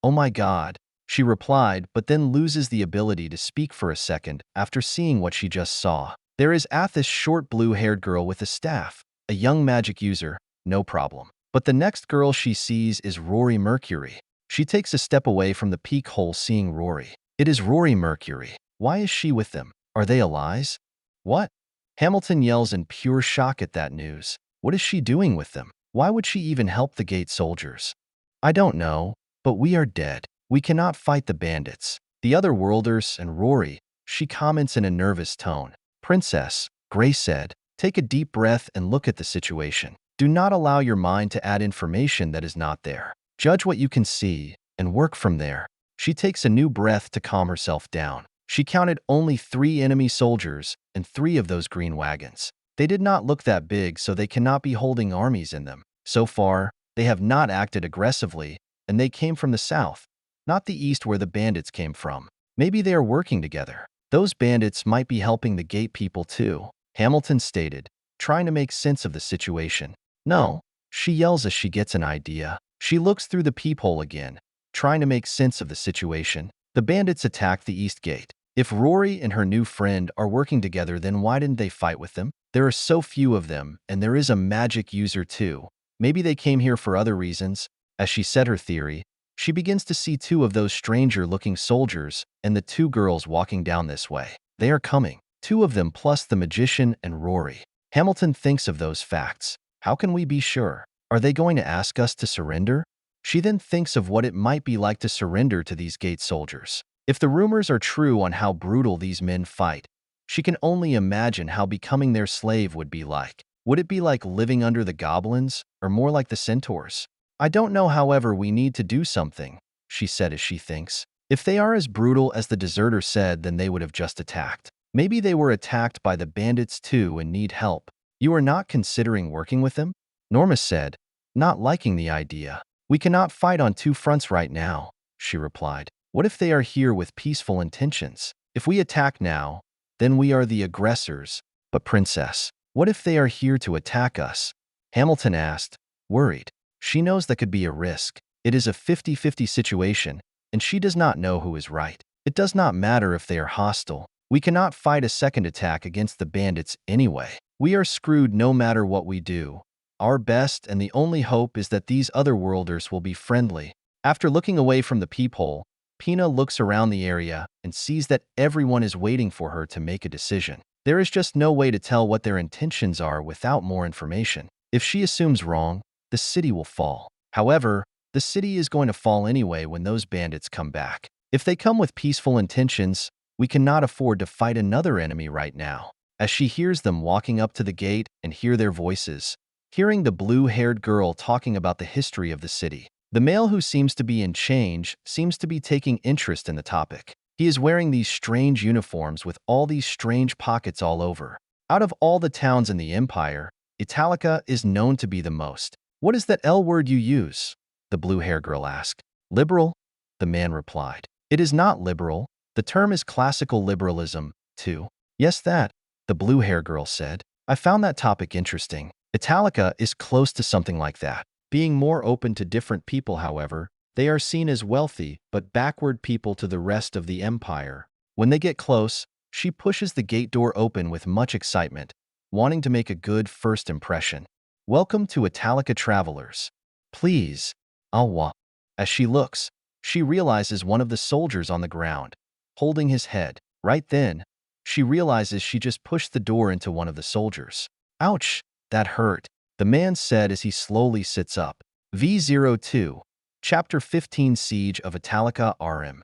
"Oh my God," she replied, but then loses the ability to speak for a second after seeing what she just saw. There is Athos, short blue-haired girl with a staff, a young magic user, no problem. But the next girl she sees is Rory Mercury. She takes a step away from the peek hole, seeing Rory. It is Rory Mercury. Why is she with them? Are they allies? "What?" Hamilton yells in pure shock at that news. What is she doing with them? Why would she even help the gate soldiers? "I don't know, but we are dead. We cannot fight the bandits." The other worlders and Rory, she comments in a nervous tone. "Princess," Gray said, Take a deep breath and look at the situation. Do not allow your mind to add information that is not there. Judge what you can see and work from there. She takes a new breath to calm herself down. She counted only 3 enemy soldiers and 3 of those green wagons. They did not look that big, so they cannot be holding armies in them. So far, they have not acted aggressively, and they came from the south, not the east where the bandits came from. Maybe they are working together. Those bandits might be helping the gate people too, Hamilton stated, trying to make sense of the situation. No, she yells as she gets an idea. She looks through the peephole again, trying to make sense of the situation. The bandits attacked the east gate. If Rory and her new friend are working together, then why didn't they fight with them? There are so few of them, and there is a magic user too. Maybe they came here for other reasons. As she said her theory, she begins to see 2 of those stranger-looking soldiers and the 2 girls walking down this way. They are coming. 2 of them plus the magician and Rory. Hamilton thinks of those facts. How can we be sure? Are they going to ask us to surrender? She then thinks of what it might be like to surrender to these gate soldiers. If the rumors are true on how brutal these men fight, she can only imagine how becoming their slave would be like. Would it be like living under the goblins, or more like the centaurs? I don't know, however, we need to do something, she said as she thinks. If they are as brutal as the deserter said, then they would have just attacked. Maybe they were attacked by the bandits too and need help. You are not considering working with them? Norma said, not liking the idea. We cannot fight on 2 fronts right now, she replied. What if they are here with peaceful intentions? If we attack now, then we are the aggressors. But Princess, what if they are here to attack us? Hamilton asked, worried. She knows that could be a risk. It is a 50-50 situation, and she does not know who is right. It does not matter if they are hostile. We cannot fight a second attack against the bandits anyway. We are screwed no matter what we do. Our best and the only hope is that these otherworlders will be friendly. After looking away from the peephole, Pina looks around the area and sees that everyone is waiting for her to make a decision. There is just no way to tell what their intentions are without more information. If she assumes wrong, the city will fall. However, the city is going to fall anyway when those bandits come back. If they come with peaceful intentions, we cannot afford to fight another enemy right now. As she hears them walking up to the gate and hear their voices, hearing the blue-haired girl talking about the history of the city, the male who seems to be in change seems to be taking interest in the topic. He is wearing these strange uniforms with all these strange pockets all over. Out of all the towns in the Empire, Italica is known to be the most. What is that L word you use? The blue-hair girl asked. Liberal? The man replied. It is not liberal. The term is classical liberalism, too. Yes, that, the blue-hair girl said. I found that topic interesting. Italica is close to something like that. Being more open to different people, however, they are seen as wealthy but backward people to the rest of the empire. When they get close, she pushes the gate door open with much excitement, wanting to make a good first impression. Welcome to Italica, travelers. Please, Alwa. As she looks, she realizes one of the soldiers on the ground, holding his head. Right then, she realizes she just pushed the door into one of the soldiers. Ouch, that hurt, the man said as he slowly sits up. V02, Chapter 15, Siege of Italica RM.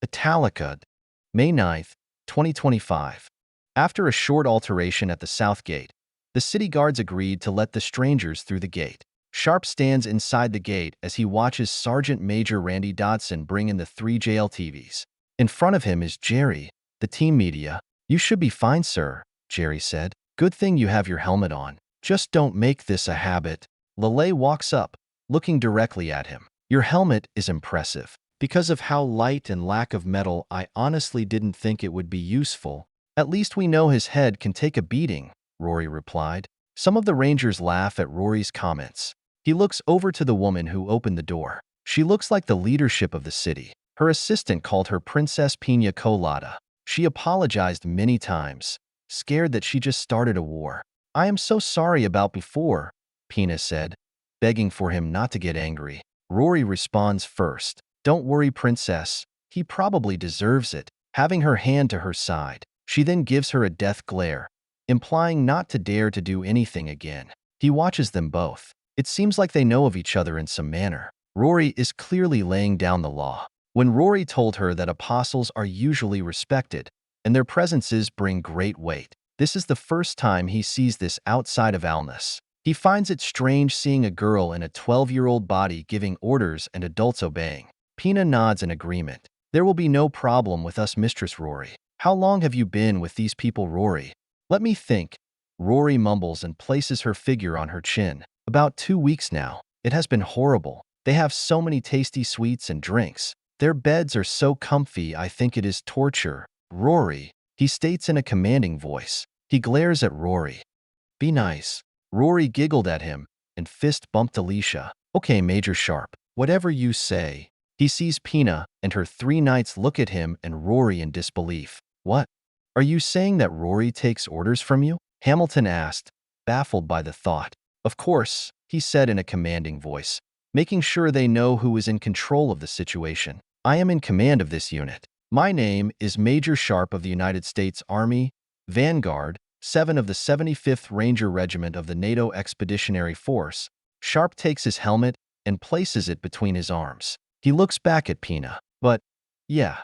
Italica, May 9th, 2025. After a short alteration at the south gate, the city guards agreed to let the strangers through the gate. Sharpe stands inside the gate as he watches Sergeant Major Randy Dodson bring in the 3 JLTVs. In front of him is Jerry, the team media. You should be fine, sir, Jerry said. Good thing you have your helmet on. Just don't make this a habit. Lelei walks up, looking directly at him. Your helmet is impressive. Because of how light and lack of metal, I honestly didn't think it would be useful. At least we know his head can take a beating, Rory replied. Some of the rangers laugh at Rory's comments. He looks over to the woman who opened the door. She looks like the leadership of the city. Her assistant called her Princess Pina Colada. She apologized many times, scared that she just started a war. I am so sorry about before, Pina said, begging for him not to get angry. Rory responds first. Don't worry, Princess. He probably deserves it. Having her hand to her side, she then gives her a death glare, implying not to dare to do anything again. He watches them both. It seems like they know of each other in some manner. Rory is clearly laying down the law. When Rory told her that apostles are usually respected, and their presences bring great weight, This is the first time he sees this outside of alness. He finds it strange seeing a girl in a 12-year-old body giving orders and adults obeying. Pina nods in agreement. There will be no problem with us, Mistress Rory. How long have you been with these people, Rory? Let me think. Rory mumbles and places her figure on her chin. About 2 weeks now. It has been horrible. They have so many tasty sweets and drinks. Their beds are so comfy, I think it is torture. Rory, he states in a commanding voice. He glares at Rory. Be nice. Rory giggled at him and fist bumped Alicia. Okay, Major Sharpe, whatever you say. He sees Pina and her 3 knights look at him and Rory in disbelief. What? Are you saying that Rory takes orders from you? Hamilton asked, baffled by the thought. Of course, he said in a commanding voice, making sure they know who is in control of the situation. I am in command of this unit. My name is Major Sharpe of the United States Army, Vanguard, 7 of the 75th Ranger Regiment of the NATO Expeditionary Force. Sharpe takes his helmet and places it between his arms. He looks back at Pina. But, yeah,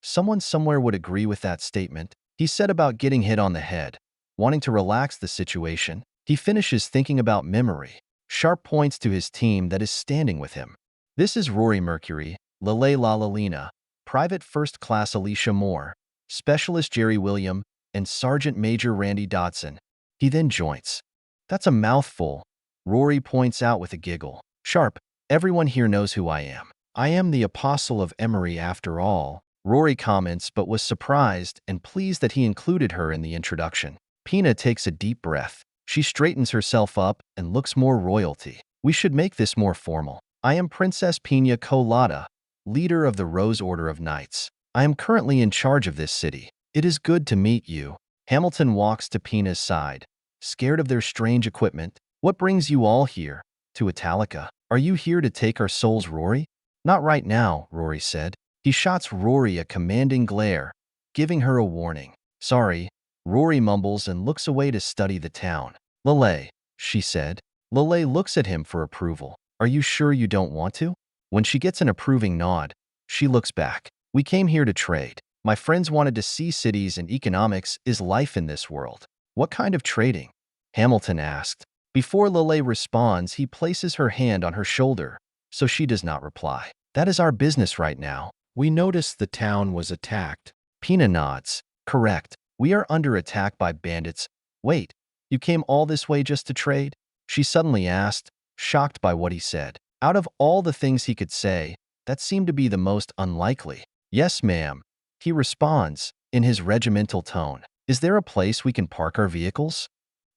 someone somewhere would agree with that statement. He said about getting hit on the head, wanting to relax the situation. He finishes thinking about memory. Sharpe points to his team that is standing with him. This is Rory Mercury, Lelei Lalina, Private First Class Alicia Moore, Specialist Jerry William, and Sergeant Major Randy Dodson. He then joins. That's a mouthful, Rory points out with a giggle. Sharpe, everyone here knows who I am. I am the Apostle of Emery after all, Rory comments, but was surprised and pleased that he included her in the introduction. Pina takes a deep breath. She straightens herself up and looks more royalty. We should make this more formal. I am Princess Pina Colada, leader of the Rose Order of Knights. I am currently in charge of this city. It is good to meet you. Hamilton walks to Pina's side, scared of their strange equipment. What brings you all here? To Italica. Are you here to take our souls, Rory? Not right now, Rory said. He shots Rory a commanding glare, giving her a warning. Sorry, Rory mumbles and looks away to study the town. Lelei, she said. Lelei looks at him for approval. Are you sure you don't want to? When she gets an approving nod, she looks back. We came here to trade. My friends wanted to see cities and economics is life in this world. What kind of trading? Hamilton asked. Before Lelei responds, he places her hand on her shoulder, so she does not reply. That is our business right now. We noticed the town was attacked. Pina nods. Correct. We are under attack by bandits. Wait, you came all this way just to trade? She suddenly asked, shocked by what he said. Out of all the things he could say, that seemed to be the most unlikely. Yes, ma'am. He responds, in his regimental tone. Is there a place we can park our vehicles?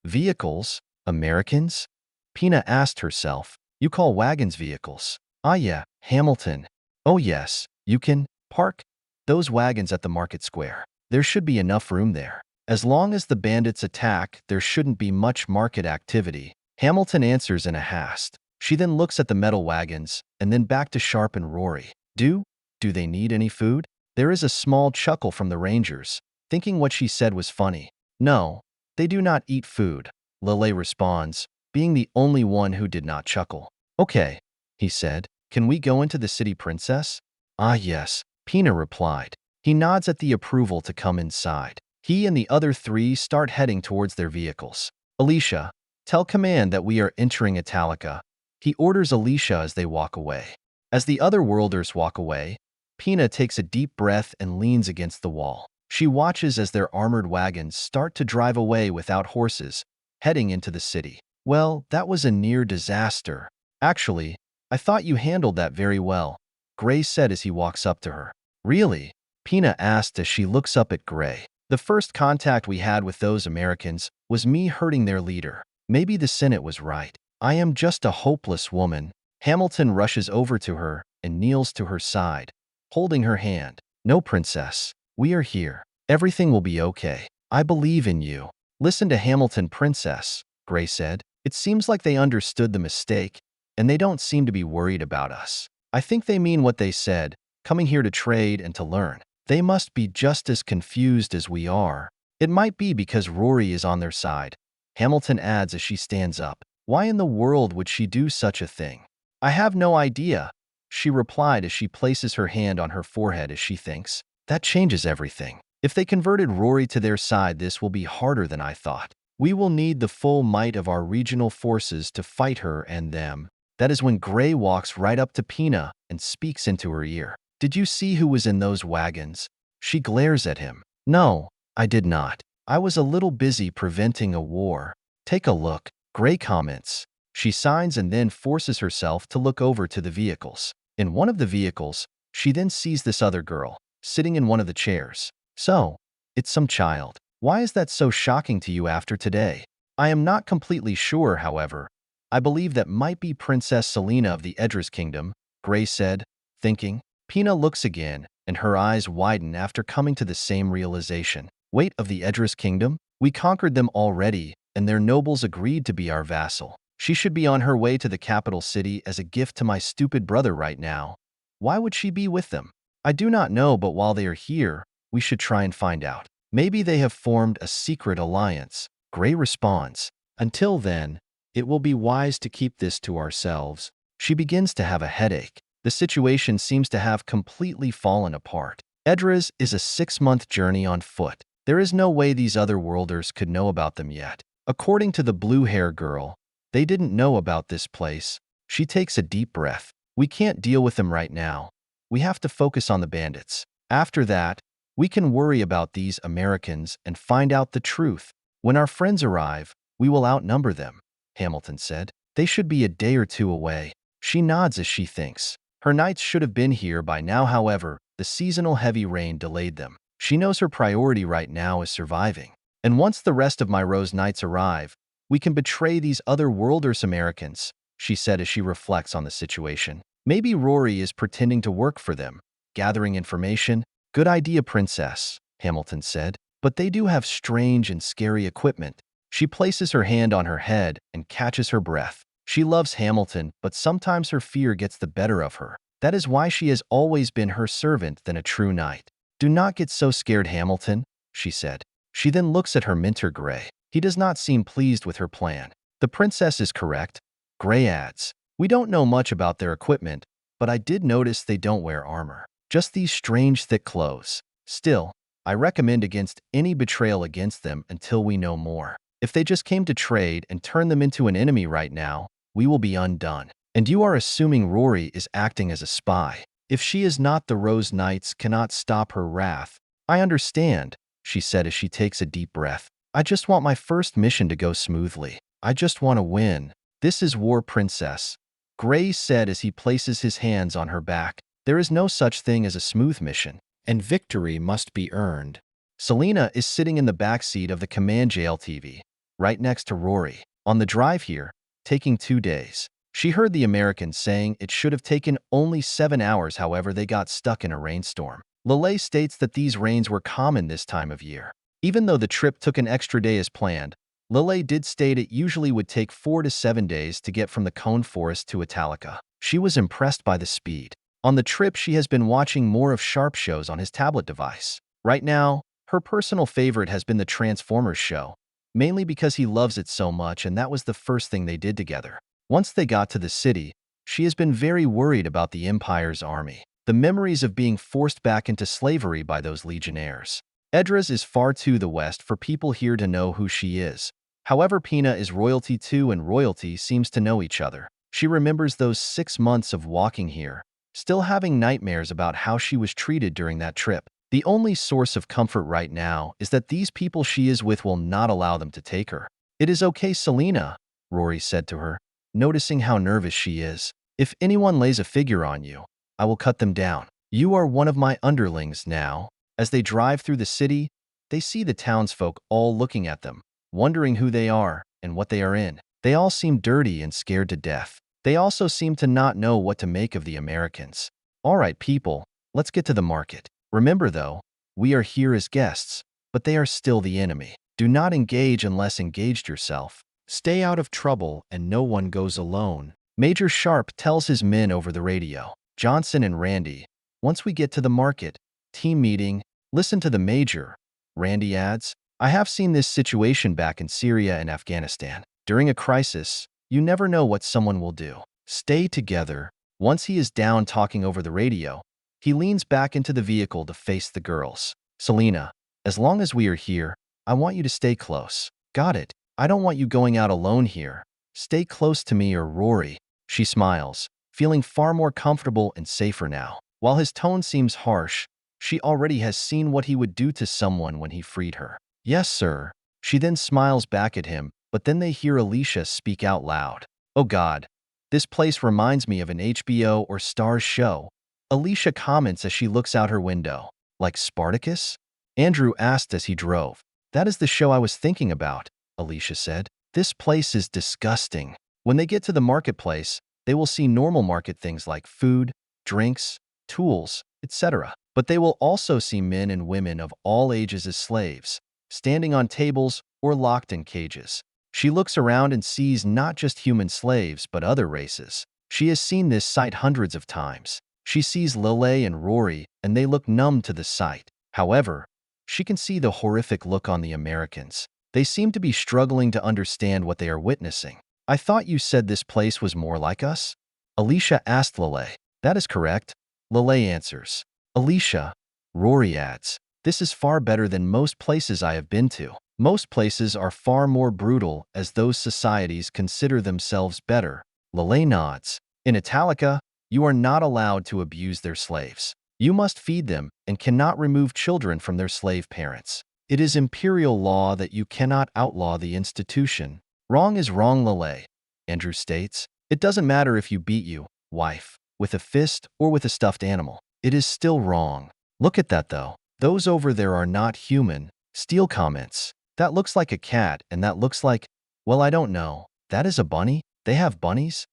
Vehicles? Americans? Pina asked herself. You call wagons vehicles? Ah, yeah, Hamilton. Oh, yes, you can park those wagons at the market square. There should be enough room there. As long as the bandits attack, there shouldn't be much market activity. Hamilton answers in a haste. She then looks at the metal wagons, and then back to Sharpe and Rory. Do they need any food? There is a small chuckle from the Rangers, thinking what she said was funny. No, they do not eat food, Lelei responds, being the only one who did not chuckle. Okay, he said. Can we go into the city, Princess? Ah, yes, Pina replied. He nods at the approval to come inside. He and the other 3 start heading towards their vehicles. Alicia, tell command that we are entering Italica. He orders Alicia as they walk away. As the other worlders walk away, Pina takes a deep breath and leans against the wall. She watches as their armored wagons start to drive away without horses, heading into the city. Well, that was a near disaster. Actually, I thought you handled that very well, Gray said as he walks up to her. Really? Pina asked as she looks up at Gray. The first contact we had with those Americans was me hurting their leader. Maybe the Senate was right. I am just a hopeless woman. Hamilton rushes over to her and kneels to her side, holding her hand. No, Princess. We are here. Everything will be okay. I believe in you. Listen to Hamilton, Princess, Gray said. It seems like they understood the mistake, and they don't seem to be worried about us. I think they mean what they said, coming here to trade and to learn. They must be just as confused as we are. It might be because Rory is on their side. Hamilton adds as she stands up. Why in the world would she do such a thing? I have no idea, she replied as she places her hand on her forehead as she thinks. That changes everything. If they converted Rory to their side, this will be harder than I thought. We will need the full might of our regional forces to fight her and them. That is when Gray walks right up to Pina and speaks into her ear. Did you see who was in those wagons? She glares at him. No, I did not. I was a little busy preventing a war. Take a look, Gray comments. She signs and then forces herself to look over to the vehicles. In one of the vehicles, she then sees this other girl, sitting in one of the chairs. So, it's some child. Why is that so shocking to you after today? I am not completely sure, however. I believe that might be Princess Selena of the Edras Kingdom, Gray said, thinking. Pina looks again, and her eyes widen after coming to the same realization. Wait, of the Edras Kingdom? We conquered them already, and their nobles agreed to be our vassal. She should be on her way to the capital city as a gift to my stupid brother right now. Why would she be with them? I do not know, but while they are here, we should try and find out. Maybe they have formed a secret alliance. Gray responds. Until then, it will be wise to keep this to ourselves. She begins to have a headache. The situation seems to have completely fallen apart. Edras is a 6-month journey on foot. There is no way these other worlders could know about them yet. According to the blue-hair girl, they didn't know about this place. She takes a deep breath. We can't deal with them right now. We have to focus on the bandits. After that, we can worry about these Americans and find out the truth. When our friends arrive, we will outnumber them, Hamilton said. They should be a day or two away. She nods as she thinks. Her knights should have been here by now, however, the seasonal heavy rain delayed them. She knows her priority right now is surviving. And once the rest of my Rose Knights arrive, we can betray these other worlders Americans, she said as she reflects on the situation. Maybe Rory is pretending to work for them, gathering information. Good idea, Princess, Hamilton said. But they do have strange and scary equipment. She places her hand on her head and catches her breath. She loves Hamilton, but sometimes her fear gets the better of her. That is why she has always been her servant than a true knight. Do not get so scared, Hamilton, she said. She then looks at her mentor, Gray. He does not seem pleased with her plan. The princess is correct, Gray adds. We don't know much about their equipment, but I did notice they don't wear armor. Just these strange thick clothes. Still, I recommend against any betrayal against them until we know more. If they just came to trade and turn them into an enemy right now, we will be undone. And you are assuming Rory is acting as a spy. If she is not, the Rose Knights cannot stop her wrath. I understand, she said as she takes a deep breath. I just want my first mission to go smoothly. I just want to win. This is war, Princess, Gray said as he places his hands on her back. There is no such thing as a smooth mission, and victory must be earned. Selena is sitting in the back seat of the command JLTV, right next to Rory. On the drive here, taking 2 days. She heard the Americans saying it should have taken only 7 hours, however they got stuck in a rainstorm. Lelei states that these rains were common this time of year. Even though the trip took an extra day as planned, Lelei did state it usually would take 4 to 7 days to get from the Cone Forest to Italica. She was impressed by the speed. On the trip, she has been watching more of Sharpe shows on his tablet device. Right now, her personal favorite has been the Transformers show, mainly because he loves it so much, and that was the first thing they did together. Once they got to the city, she has been very worried about the Empire's army. The memories of being forced back into slavery by those legionnaires. Edras is far to the west for people here to know who she is. However, Pina is royalty too, and royalty seems to know each other. She remembers those 6 months of walking here, still having nightmares about how she was treated during that trip. The only source of comfort right now is that these people she is with will not allow them to take her. It is okay, Selena, Rory said to her, noticing how nervous she is. If anyone lays a figure on you, I will cut them down. You are one of my underlings now. As they drive through the city, they see the townsfolk all looking at them, wondering who they are and what they are in. They all seem dirty and scared to death. They also seem to not know what to make of the Americans. All right, people, let's get to the market. Remember though, we are here as guests, but they are still the enemy. Do not engage unless engaged yourself. Stay out of trouble and no one goes alone. Major Sharpe tells his men over the radio. Johnson and Randy, once we get to the market, team meeting, listen to the Major. Randy adds, I have seen this situation back in Syria and Afghanistan. During a crisis, you never know what someone will do. Stay together. Once he is down talking over the radio, he leans back into the vehicle to face the girls. Selena, As long as we are here, I want you to stay close. Got it. I don't want you going out alone here. Stay close to me or Rory. She smiles, feeling far more comfortable and safer now. While his tone seems harsh, she already has seen what he would do to someone when he freed her. Yes, sir. She then smiles back at him, but then they hear Alicia speak out loud. Oh God, this place reminds me of an HBO or Starz show. Alicia comments as she looks out her window. Like Spartacus? Andrew asked as he drove. That is the show I was thinking about, Alicia said. This place is disgusting. When they get to the marketplace, they will see normal market things like food, drinks, tools, etc. But they will also see men and women of all ages as slaves, standing on tables or locked in cages. She looks around and sees not just human slaves, but other races. She has seen this sight hundreds of times. She sees Lelei and Rory, and they look numb to the sight. However, she can see the horrific look on the Americans. They seem to be struggling to understand what they are witnessing. I thought you said this place was more like us? Alicia asked Lelei. That is correct, Lelei answers. Alicia, Rory adds, this is far better than most places I have been to. Most places are far more brutal as those societies consider themselves better. Lelei nods. In Italica, you are not allowed to abuse their slaves. You must feed them and cannot remove children from their slave parents. It is imperial law that you cannot outlaw the institution. Wrong is wrong, Lelei, Andrew states. It doesn't matter if you beat you, wife, with a fist or with a stuffed animal. It is still wrong. Look at that though. Those over there are not human. Steele comments. That looks like a cat and that looks like, well, I don't know. That is a bunny? They have bunnies?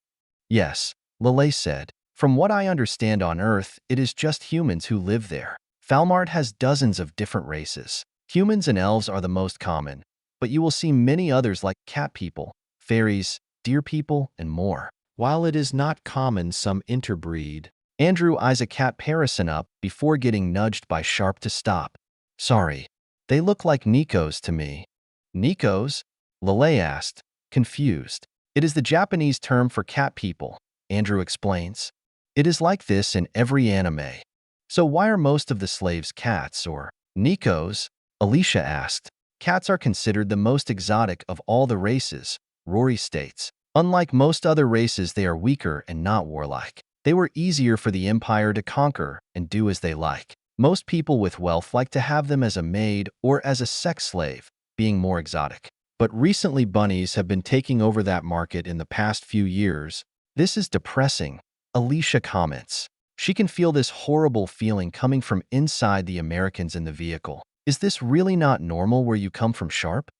Yes, Lelei said. From what I understand on Earth, it is just humans who live there. Falmart has dozens of different races. Humans and elves are the most common, but you will see many others like cat people, fairies, deer people, and more. While it is not common, some interbreed. Andrew eyes a cat Parison up before getting nudged by Sharpe to stop. Sorry, they look like Nikos to me. Nikos? Lelei asked, confused. It is the Japanese term for cat people, Andrew explains. It is like this in every anime. So why are most of the slaves cats or Nikos? Alicia asked. Cats are considered the most exotic of all the races, Rory states. Unlike most other races, they are weaker and not warlike. They were easier for the Empire to conquer and do as they like. Most people with wealth like to have them as a maid or as a sex slave, being more exotic. But recently bunnies have been taking over that market in the past few years. This is depressing, Alicia comments. She can feel this horrible feeling coming from inside the Americans in the vehicle. Is this really not normal where you come from, Sharpe?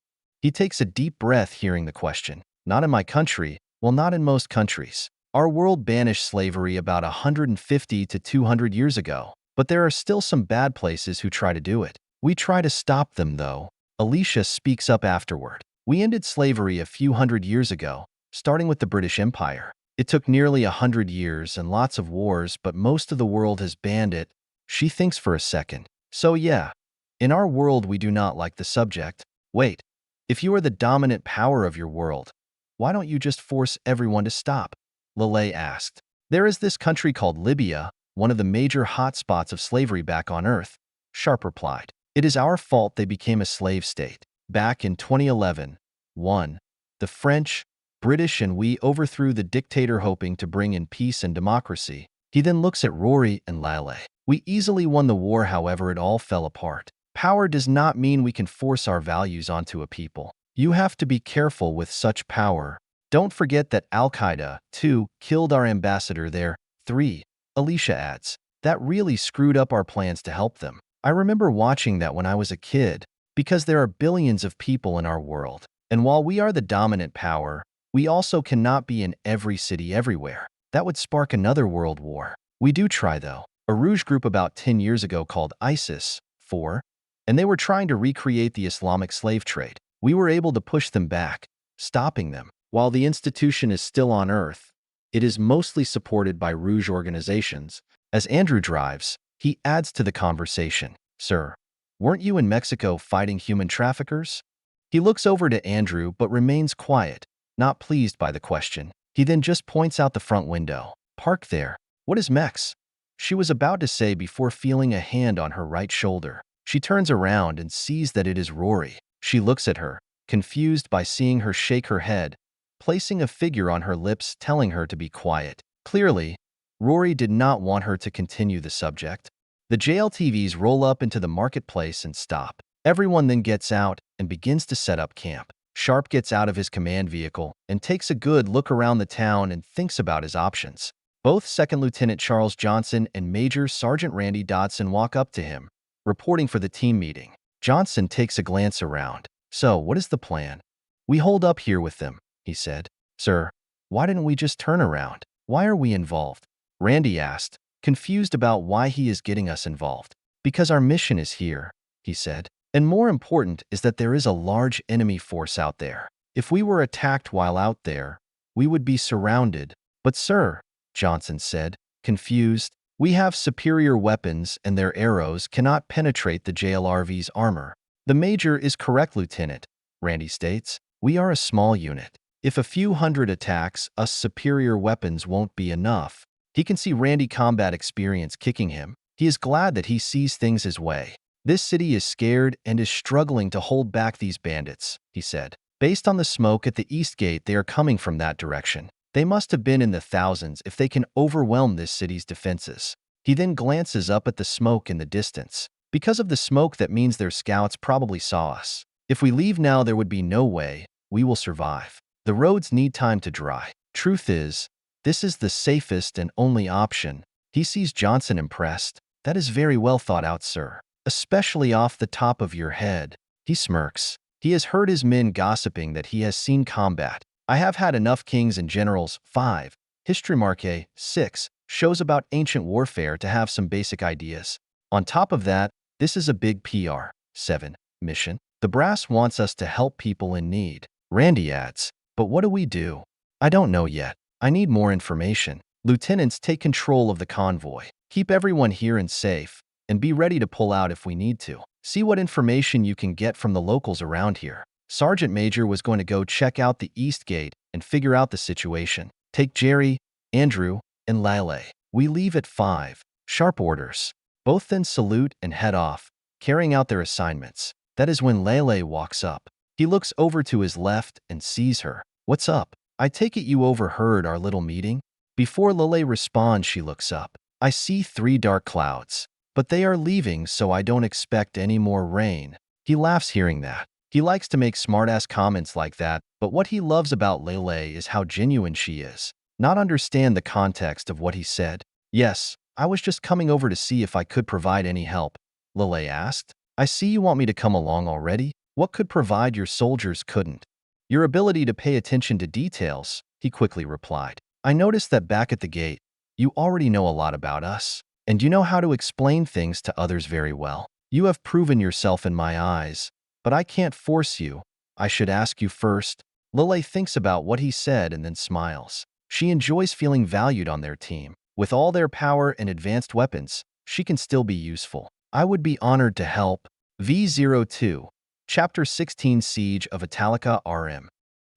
He takes a deep breath hearing the question. Not in my country. Well, not in most countries. Our world banished slavery about 150 to 200 years ago, but there are still some bad places who try to do it. We try to stop them, though. Alicia speaks up afterward. We ended slavery a few hundred years ago, starting with the British Empire. It took nearly 100 years and lots of wars, but most of the world has banned it. She thinks for a second. So yeah, in our world we do not like the subject. Wait, if you are the dominant power of your world, why don't you just force everyone to stop? Lelei asked. There is this country called Libya, one of the major hotspots of slavery back on Earth, Sharpe replied. It is our fault they became a slave state. Back in 2011, the French, British and we overthrew the dictator hoping to bring in peace and democracy. He then looks at Rory and Lelei. We easily won the war, however it all fell apart. Power does not mean we can force our values onto a people. You have to be careful with such power. Don't forget that Al-Qaeda, 2, killed our ambassador there. 3, Alicia adds. That really screwed up our plans to help them. I remember watching that when I was a kid, because there are billions of people in our world. And while we are the dominant power, we also cannot be in every city everywhere. That would spark another world war. We do try though. A Rouge group about 10 years ago called ISIS, 4, and they were trying to recreate the Islamic slave trade. We were able to push them back, stopping them. While the institution is still on Earth, it is mostly supported by Rouge organizations. As Andrew drives, he adds to the conversation. Sir, weren't you in Mexico fighting human traffickers? He looks over to Andrew but remains quiet, not pleased by the question. He then just points out the front window. Parked there. What is Mex? She was about to say before feeling a hand on her right shoulder. She turns around and sees that it is Rory. She looks at her, confused by seeing her shake her head, placing a figure on her lips telling her to be quiet. Clearly, Rory did not want her to continue the subject. The JLTVs roll up into the marketplace and stop. Everyone then gets out and begins to set up camp. Sharpe gets out of his command vehicle and takes a good look around the town and thinks about his options. Both Second Lieutenant Charles Johnson and Major Sergeant Randy Dodson walk up to him, reporting for the team meeting. Johnson takes a glance around. "So, what is the plan?" "We hold up here with them," he said. "Sir, why didn't we just turn around? Why are we involved?" Randy asked, confused about why he is getting us involved. "Because our mission is here," he said. "And more important is that there is a large enemy force out there. If we were attacked while out there, we would be surrounded." "But sir," Johnson said, confused, "we have superior weapons and their arrows cannot penetrate the JLRV's armor." "The Major is correct, Lieutenant," Randy states. "We are a small unit. If a few hundred attacks, us superior weapons won't be enough." He can see Randy combat experience kicking him. He is glad that he sees things his way. "This city is scared and is struggling to hold back these bandits," he said. "Based on the smoke at the east gate, they are coming from that direction. They must have been in the thousands if they can overwhelm this city's defenses." He then glances up at the smoke in the distance. "Because of the smoke, that means their scouts probably saw us. If we leave now, there would be no way we will survive. The roads need time to dry. Truth is, this is the safest and only option." He sees Johnson impressed. "That is very well thought out, sir. Especially off the top of your head." He smirks. He has heard his men gossiping that he has seen combat. "I have had enough kings and generals." 5. History Marque 6 shows about ancient warfare to have some basic ideas. On top of that, this is a big PR. 7. Mission. "The brass wants us to help people in need." Randy adds, "But what do we do?" "I don't know yet. I need more information." "Lieutenants, take control of the convoy. Keep everyone here and safe, and be ready to pull out if we need to. See what information you can get from the locals around here." Sergeant Major was going to go check out the east gate and figure out the situation. "Take Jerry, Andrew, and Lelei. We leave at 5. Sharp orders." Both then salute and head off, carrying out their assignments. That is when Lelei walks up. He looks over to his left and sees her. "What's up? I take it you overheard our little meeting?" Before Lelei responds, she looks up. "I see 3 dark clouds, but they are leaving, so I don't expect any more rain." He laughs hearing that. He likes to make smartass comments like that, but what he loves about Lelei is how genuine she is. Not understand the context of what he said. "Yes, I was just coming over to see if I could provide any help," Lelei asked. "I see you want me to come along already. What could provide your soldiers couldn't?" "Your ability to pay attention to details," he quickly replied. "I noticed that back at the gate, you already know a lot about us, and you know how to explain things to others very well. You have proven yourself in my eyes, but I can't force you. I should ask you first." Lelei thinks about what he said and then smiles. She enjoys feeling valued on their team. With all their power and advanced weapons, she can still be useful. "I would be honored to help." V02. Chapter 16 Siege of Italica RM.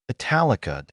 Italica,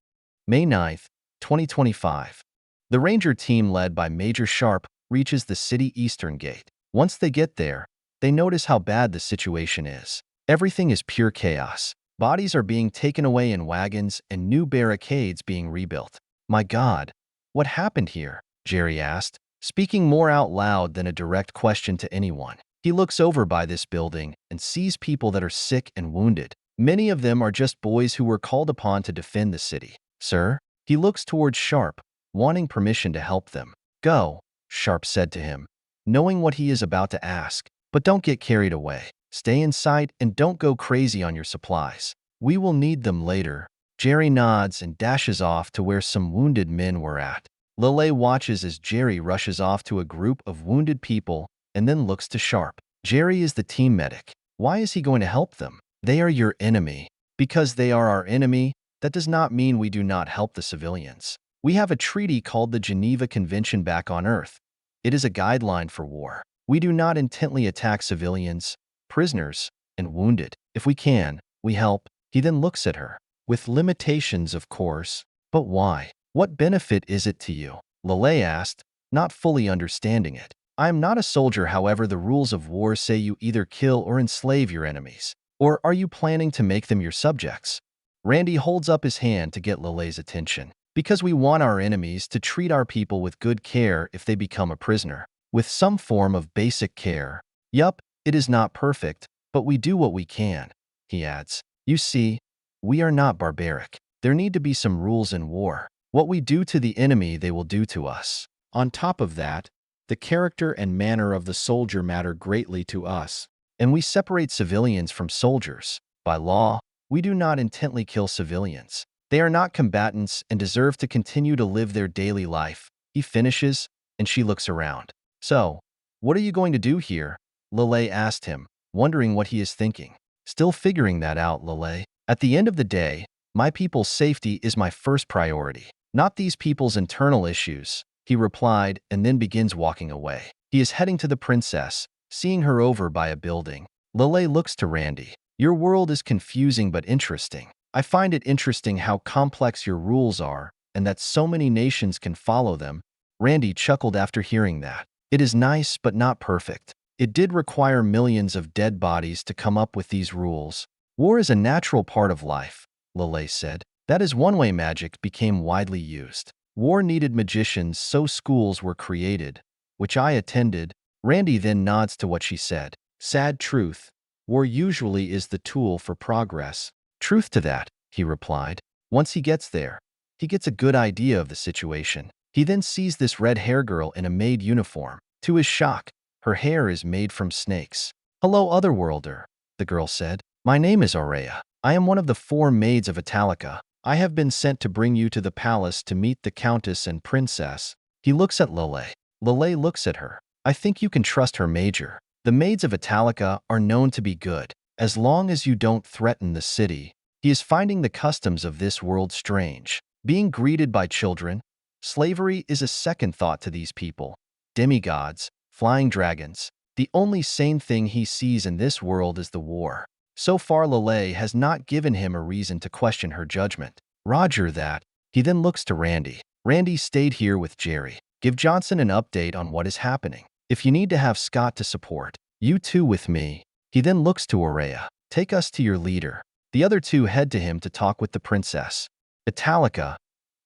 May 9, 2025. The Ranger team led by Major Sharpe reaches the city eastern gate. Once they get there, they notice how bad the situation is. Everything is pure chaos. Bodies are being taken away in wagons and new barricades being rebuilt. "My God, what happened here?" Jerry asked, speaking more out loud than a direct question to anyone. He looks over by this building and sees people that are sick and wounded. Many of them are just boys who were called upon to defend the city. "Sir?" He looks towards Sharpe, wanting permission to help them. "Go," Sharpe said to him, knowing what he is about to ask. "But don't get carried away. Stay in sight and don't go crazy on your supplies. We will need them later." Jerry nods and dashes off to where some wounded men were at. Lelei watches as Jerry rushes off to a group of wounded people and then looks to Sharpe. "Jerry is the team medic. Why is he going to help them?" "They are your enemy." "Because they are our enemy, that does not mean we do not help the civilians. We have a treaty called the Geneva Convention back on Earth. It is a guideline for war. We do not intently attack civilians, prisoners, and wounded. If we can, we help." He then looks at her. "With limitations, of course. But why? What benefit is it to you?" Lelei asked, not fully understanding it. I am not a soldier, however the rules of war say you either kill or enslave your enemies. Or are you planning to make them your subjects? Randy holds up his hand to get Lelei's attention. Because we want our enemies to treat our people with good care if they become a prisoner. With some form of basic care. Yup, it is not perfect, but we do what we can, he adds. You see, we are not barbaric. There need to be some rules in war. What we do to the enemy, they will do to us. On top of that, the character and manner of the soldier matter greatly to us. And we separate civilians from soldiers. By law, we do not intently kill civilians. They are not combatants and deserve to continue to live their daily life. He finishes, and she looks around. So, what are you going to do here? Lelei asked him, wondering what he is thinking. Still figuring that out, Lelei. At the end of the day, my people's safety is my first priority, not these people's internal issues, he replied and then begins walking away. He is heading to the princess, seeing her over by a building. Lelei looks to Randy. Your world is confusing but interesting. I find it interesting how complex your rules are and that so many nations can follow them. Randy chuckled after hearing that. It is nice but not perfect. It did require millions of dead bodies to come up with these rules. War is a natural part of life, Lelei said. That is one way magic became widely used. War needed magicians, so schools were created, which I attended. Randy then nods to what she said. Sad truth. War usually is the tool for progress. Truth to that, he replied. Once he gets there, he gets a good idea of the situation. He then sees this red-haired girl in a maid uniform. To his shock, her hair is made from snakes. Hello, Otherworlder, the girl said. My name is Aurea. I am one of the 4 maids of Italica. I have been sent to bring you to the palace to meet the countess and princess. He looks at Lelei. Lelei looks at her. I think you can trust her, Major. The maids of Italica are known to be good, as long as you don't threaten the city. He is finding the customs of this world strange. Being greeted by children, slavery is a second thought to these people. Demigods, flying dragons. The only sane thing he sees in this world is the war. So far, Lelei has not given him a reason to question her judgment. Roger that. He then looks to Randy. Randy stayed here with Jerry. Give Johnson an update on what is happening. If you need to have Scott to support, you two with me. He then looks to Aurea. Take us to your leader. The other two head to him to talk with the princess. Italica,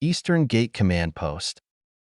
Eastern Gate Command Post.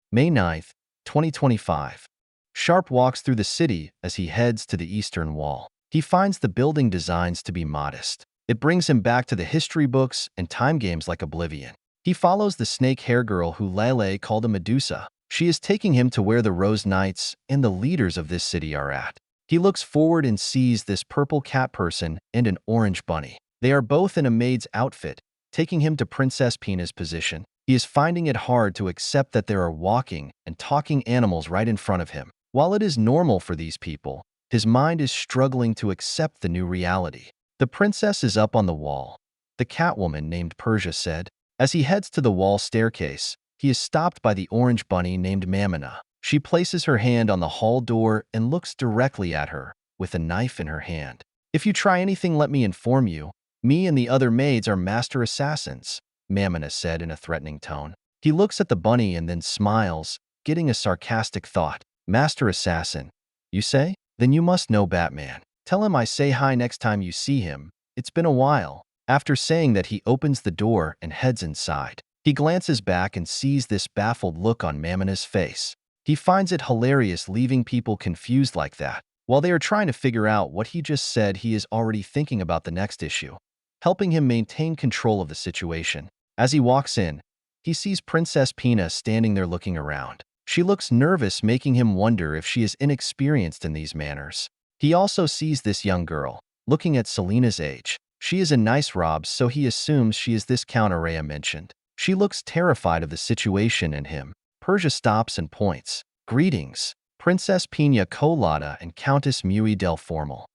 May 9th, 2025. Sharpe walks through the city as he heads to the eastern wall. He finds the building designs to be modest. It brings him back to the history books and time games like Oblivion. He follows the snake hair girl who Lelei called a Medusa. She is taking him to where the Rose Knights and the leaders of this city are at. He looks forward and sees this purple cat person and an orange bunny. They are both in a maid's outfit, taking him to Princess Pina's position. He is finding it hard to accept that there are walking and talking animals right in front of him. While it is normal for these people, his mind is struggling to accept the new reality. The princess is up on the wall, the catwoman named Persia said. As he heads to the wall staircase, he is stopped by the orange bunny named Mamina. She places her hand on the hall door and looks directly at her, with a knife in her hand. If you try anything, let me inform you. Me and the other maids are master assassins, Mamina said in a threatening tone. He looks at the bunny and then smiles, getting a sarcastic thought. Master assassin, you say? Then you must know Batman. Tell him I say hi next time you see him. It's been a while. After saying that, he opens the door and heads inside. He glances back and sees this baffled look on Mamina's face. He finds it hilarious leaving people confused like that. While they are trying to figure out what he just said, he is already thinking about the next issue, helping him maintain control of the situation. As he walks in, he sees Princess Pina standing there looking around. She looks nervous, making him wonder if she is inexperienced in these manners. He also sees this young girl, looking at Selena's age. She is in nice robes, so he assumes she is this Count Aurea mentioned. She looks terrified of the situation and him. Persia stops and points. Greetings, Princess Pina Colada and Countess Mui del Formal.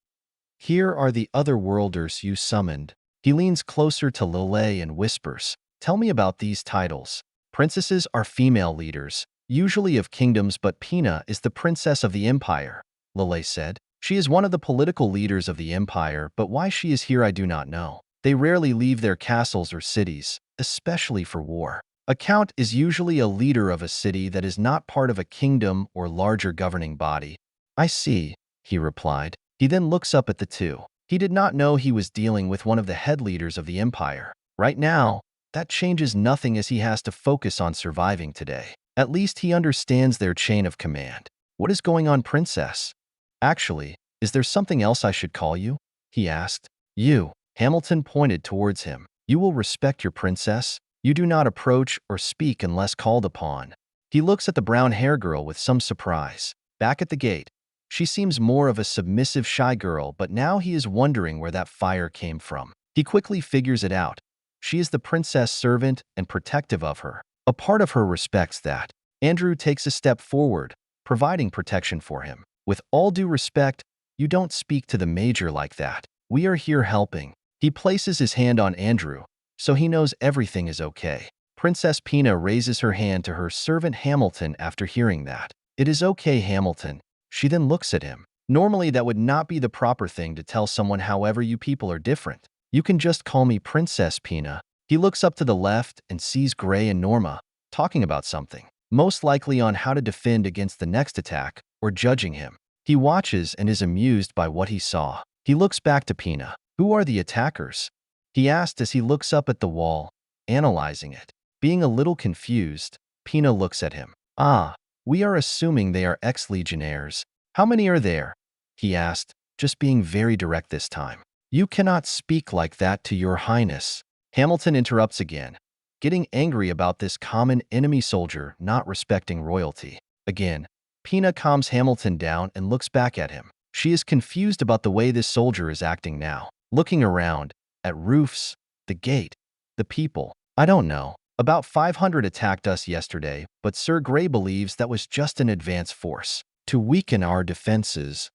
Here are the other worlders you summoned. He leans closer to Lelei and whispers, tell me about these titles. Princesses are female leaders, usually of kingdoms, but Pina is the princess of the empire, Lelei said. She is one of the political leaders of the empire, but why she is here I do not know. They rarely leave their castles or cities, especially for war. A count is usually a leader of a city that is not part of a kingdom or larger governing body. I see, he replied. He then looks up at the two. He did not know he was dealing with one of the head leaders of the empire. Right now, that changes nothing as he has to focus on surviving today. At least he understands their chain of command. What is going on, princess? Actually, is there something else I should call you? He asked. You. Hamilton pointed towards him. You will respect your princess. You do not approach or speak unless called upon. He looks at the brown hair girl with some surprise. Back at the gate, she seems more of a submissive, shy girl, but now he is wondering where that fire came from. He quickly figures it out. She is the princess servant and protective of her. A part of her respects that. Andrew takes a step forward, providing protection for him. With all due respect, you don't speak to the major like that. We are here helping. He places his hand on Andrew, so he knows everything is okay. Princess Pina raises her hand to her servant Hamilton after hearing that. It is okay, Hamilton. She then looks at him. Normally that would not be the proper thing to tell someone, however you people are different. You can just call me Princess Pina. He looks up to the left and sees Gray and Norma talking about something, most likely on how to defend against the next attack or judging him. He watches and is amused by what he saw. He looks back to Pina. Who are the attackers? He asked as he looks up at the wall, analyzing it. Being a little confused, Pina looks at him. Ah, we are assuming they are ex-legionnaires. How many are there? He asked, just being very direct this time. You cannot speak like that to your highness. Hamilton interrupts again, getting angry about this common enemy soldier not respecting royalty. Again, Pina calms Hamilton down and looks back at him. She is confused about the way this soldier is acting now. Looking around, at roofs, the gate, the people. I don't know. About 500 attacked us yesterday, but Sir Gray believes that was just an advance force to weaken our defenses.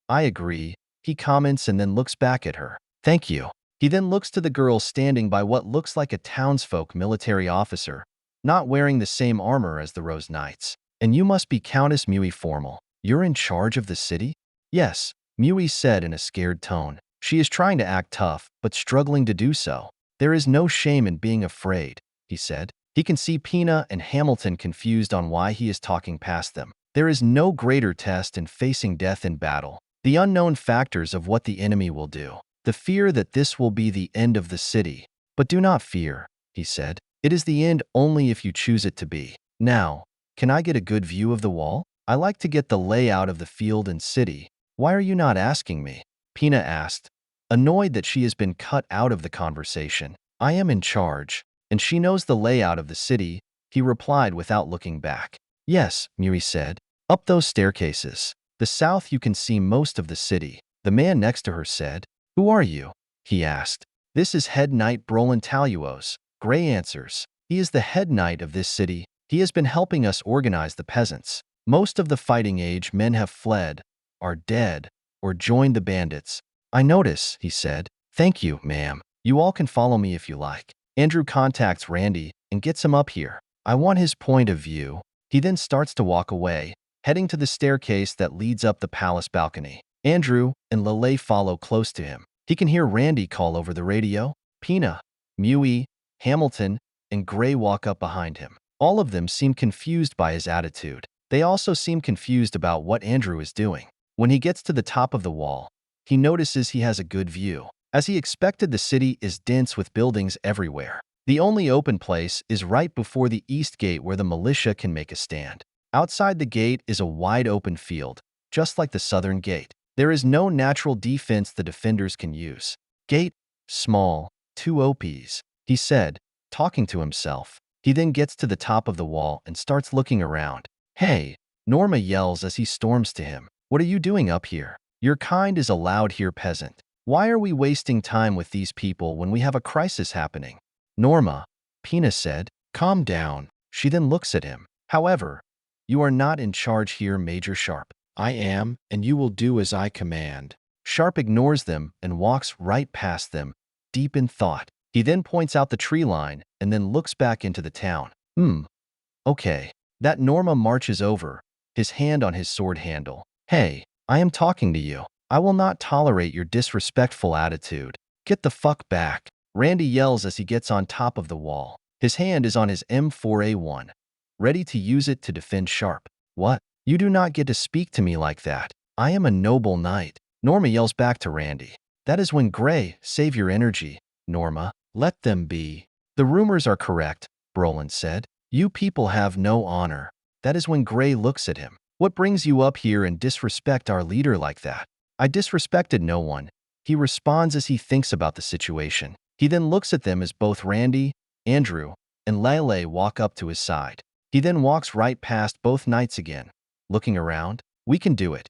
I agree, he comments and then looks back at her. Thank you. He then looks to the girl standing by what looks like a townsfolk military officer, not wearing the same armor as the Rose Knights. And you must be Countess Mui Formal. You're in charge of the city? Yes, Mui said in a scared tone. She is trying to act tough, but struggling to do so. There is no shame in being afraid, he said. He can see Pina and Hamilton confused on why he is talking past them. There is no greater test in facing death in battle. The unknown factors of what the enemy will do. The fear that this will be the end of the city. But do not fear, he said. It is the end only if you choose it to be. Now, can I get a good view of the wall? I like to get the layout of the field and city. Why are you not asking me? Pina asked, annoyed that she has been cut out of the conversation. I am in charge, and she knows the layout of the city, he replied without looking back. Yes, Mui said. Up those staircases. The south you can see most of the city. The man next to her said. Who are you? He asked. This is Head Knight Brolin Taluos. Gray answers. He is the head knight of this city. He has been helping us organize the peasants. Most of the fighting age men have fled, are dead, or joined the bandits. I notice, he said. Thank you, ma'am. You all can follow me if you like. Andrew contacts Randy and gets him up here. I want his point of view. He then starts to walk away, heading to the staircase that leads up the palace balcony. Andrew and Lelei follow close to him. He can hear Randy call over the radio. Pina, Mui, Hamilton, and Gray walk up behind him. All of them seem confused by his attitude. They also seem confused about what Andrew is doing. When he gets to the top of the wall, he notices he has a good view. As he expected, the city is dense with buildings everywhere. The only open place is right before the east gate where the militia can make a stand. Outside the gate is a wide open field, just like the southern gate. There is no natural defense the defenders can use. Gate, small, 2 OPs, he said, talking to himself. He then gets to the top of the wall and starts looking around. Hey, Norma yells as he storms to him. What are you doing up here? Your kind is allowed here, peasant. Why are we wasting time with these people when we have a crisis happening? Norma, Pina said, calm down. She then looks at him. However, you are not in charge here, Major Sharpe. I am, and you will do as I command. Sharpe ignores them and walks right past them, deep in thought. He then points out the tree line and then looks back into the town. Okay. That Norma marches over, his hand on his sword handle. Hey, I am talking to you. I will not tolerate your disrespectful attitude. Get the fuck back. Randy yells as he gets on top of the wall. His hand is on his M4A1, ready to use it to defend Sharpe. What? You do not get to speak to me like that. I am a noble knight. Norma yells back to Randy. That is when Gray, save your energy. Norma, let them be. The rumors are correct, Brolin said. You people have no honor. That is when Gray looks at him. What brings you up here and disrespect our leader like that? I disrespected no one. He responds as he thinks about the situation. He then looks at them as both Randy, Andrew, and Lelei walk up to his side. He then walks right past both knights again. Looking around, we can do it.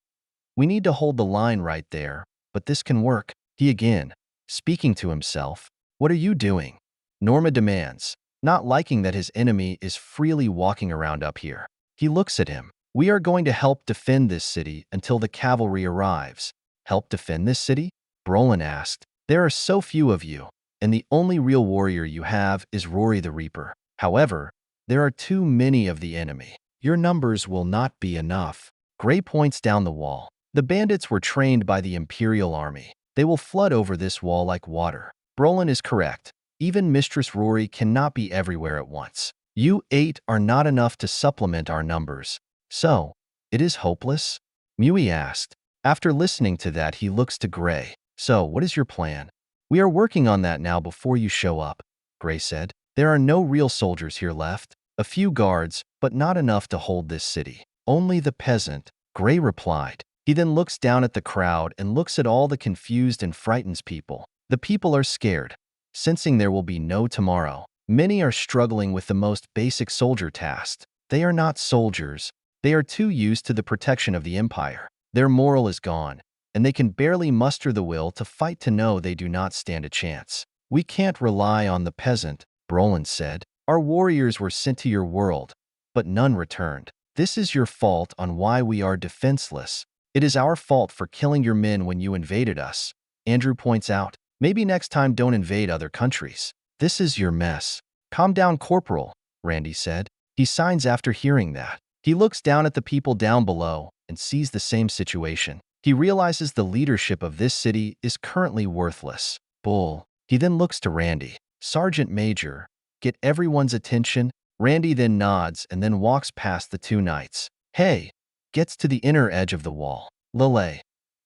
We need to hold the line right there, but this can work. He again, speaking to himself. What are you doing? Norma demands, not liking that his enemy is freely walking around up here. He looks at him. We are going to help defend this city until the cavalry arrives. Help defend this city? Brolin asked. There are so few of you, and the only real warrior you have is Rory the Reaper. However, there are too many of the enemy. Your numbers will not be enough. Gray points down the wall. The bandits were trained by the Imperial Army. They will flood over this wall like water. Brolin is correct. Even Mistress Rory cannot be everywhere at once. You 8 are not enough to supplement our numbers. So, it is hopeless? Mui asked. After listening to that, he looks to Gray. So, what is your plan? We are working on that now before you show up, Gray said. There are no real soldiers here left. A few guards, but not enough to hold this city. Only the peasant, Gray replied. He then looks down at the crowd and looks at all the confused and frightened people. The people are scared, sensing there will be no tomorrow. Many are struggling with the most basic soldier tasks. They are not soldiers. They are too used to the protection of the Empire. Their moral is gone, and they can barely muster the will to fight to know they do not stand a chance. We can't rely on the peasant, Brolin said. Our warriors were sent to your world, but none returned. This is your fault on why we are defenseless. It is our fault for killing your men when you invaded us. Andrew points out, maybe next time don't invade other countries. This is your mess. Calm down, Corporal, Randy said. He signs after hearing that. He looks down at the people down below and sees the same situation. He realizes the leadership of this city is currently worthless. Bull. He then looks to Randy. Sergeant Major, get everyone's attention. Randy then nods and then walks past the two knights. Hey, gets to the inner edge of the wall. Lelei,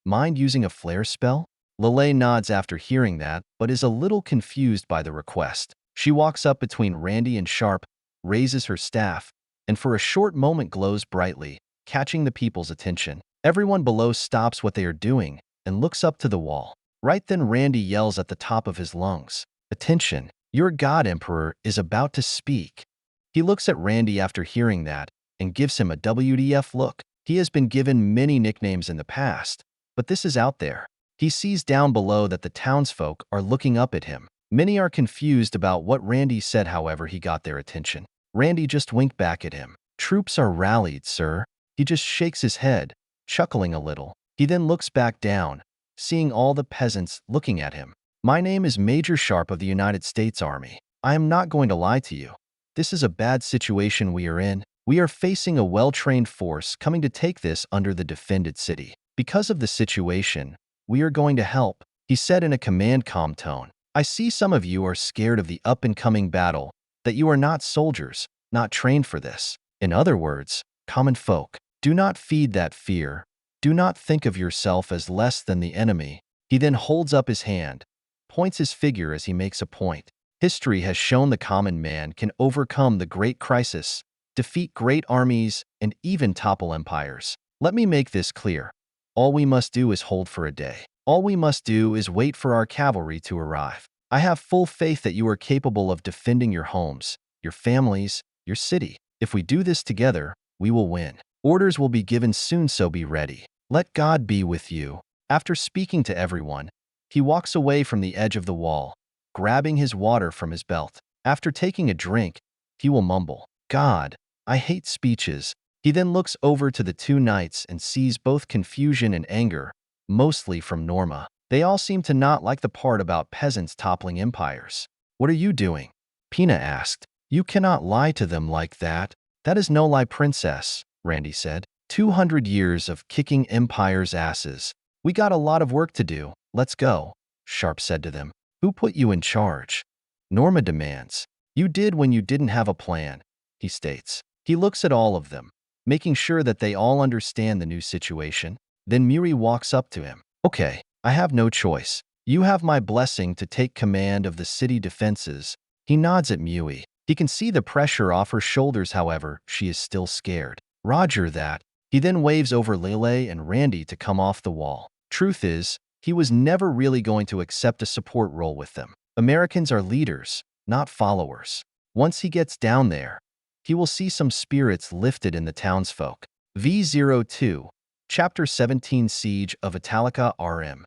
mind using a flare spell? Lelei nods after hearing that, but is a little confused by the request. She walks up between Randy and Sharpe, raises her staff, and for a short moment glows brightly, catching the people's attention. Everyone below stops what they are doing and looks up to the wall. Right then Randy yells at the top of his lungs. Attention, your God Emperor is about to speak. He looks at Randy after hearing that and gives him a WTF look. He has been given many nicknames in the past, but this is out there. He sees down below that the townsfolk are looking up at him. Many are confused about what Randy said, however he got their attention. Randy just winked back at him. Troops are rallied, sir. He just shakes his head, chuckling a little. He then looks back down, seeing all the peasants looking at him. My name is Major Sharpe of the United States Army. I am not going to lie to you. This is a bad situation we are in. We are facing a well-trained force coming to take this under the defended city. Because of the situation, we are going to help, he said in a command-calm tone. I see some of you are scared of the up-and-coming battle, that you are not soldiers, not trained for this. In other words, common folk, do not feed that fear. Do not think of yourself as less than the enemy. He then holds up his hand, points his figure as he makes a point. History has shown the common man can overcome the great crisis, defeat great armies, and even topple empires. Let me make this clear. All we must do is hold for a day. All we must do is wait for our cavalry to arrive. I have full faith that you are capable of defending your homes, your families, your city. If we do this together, we will win. Orders will be given soon, so be ready. Let God be with you. After speaking to everyone, he walks away from the edge of the wall, grabbing his water from his belt. After taking a drink, he will mumble, God, I hate speeches. He then looks over to the two knights and sees both confusion and anger, mostly from Norma. They all seem to not like the part about peasants toppling empires. What are you doing? Pina asked. You cannot lie to them like that. That is no lie, princess, Randy said. 200 years of kicking empires' asses. We got a lot of work to do. Let's go, Sharpe said to them. Who put you in charge? Norma demands. You did when you didn't have a plan, he states. He looks at all of them, making sure that they all understand the new situation. Then Muri walks up to him. Okay, I have no choice. You have my blessing to take command of the city defenses. He nods at Muri. He can see the pressure off her shoulders, however, she is still scared. Roger that. He then waves over Lelei and Randy to come off the wall. Truth is, he was never really going to accept a support role with them. Americans are leaders, not followers. Once he gets down there, he will see some spirits lifted in the townsfolk. V02, Chapter 17 Siege of Italica RM.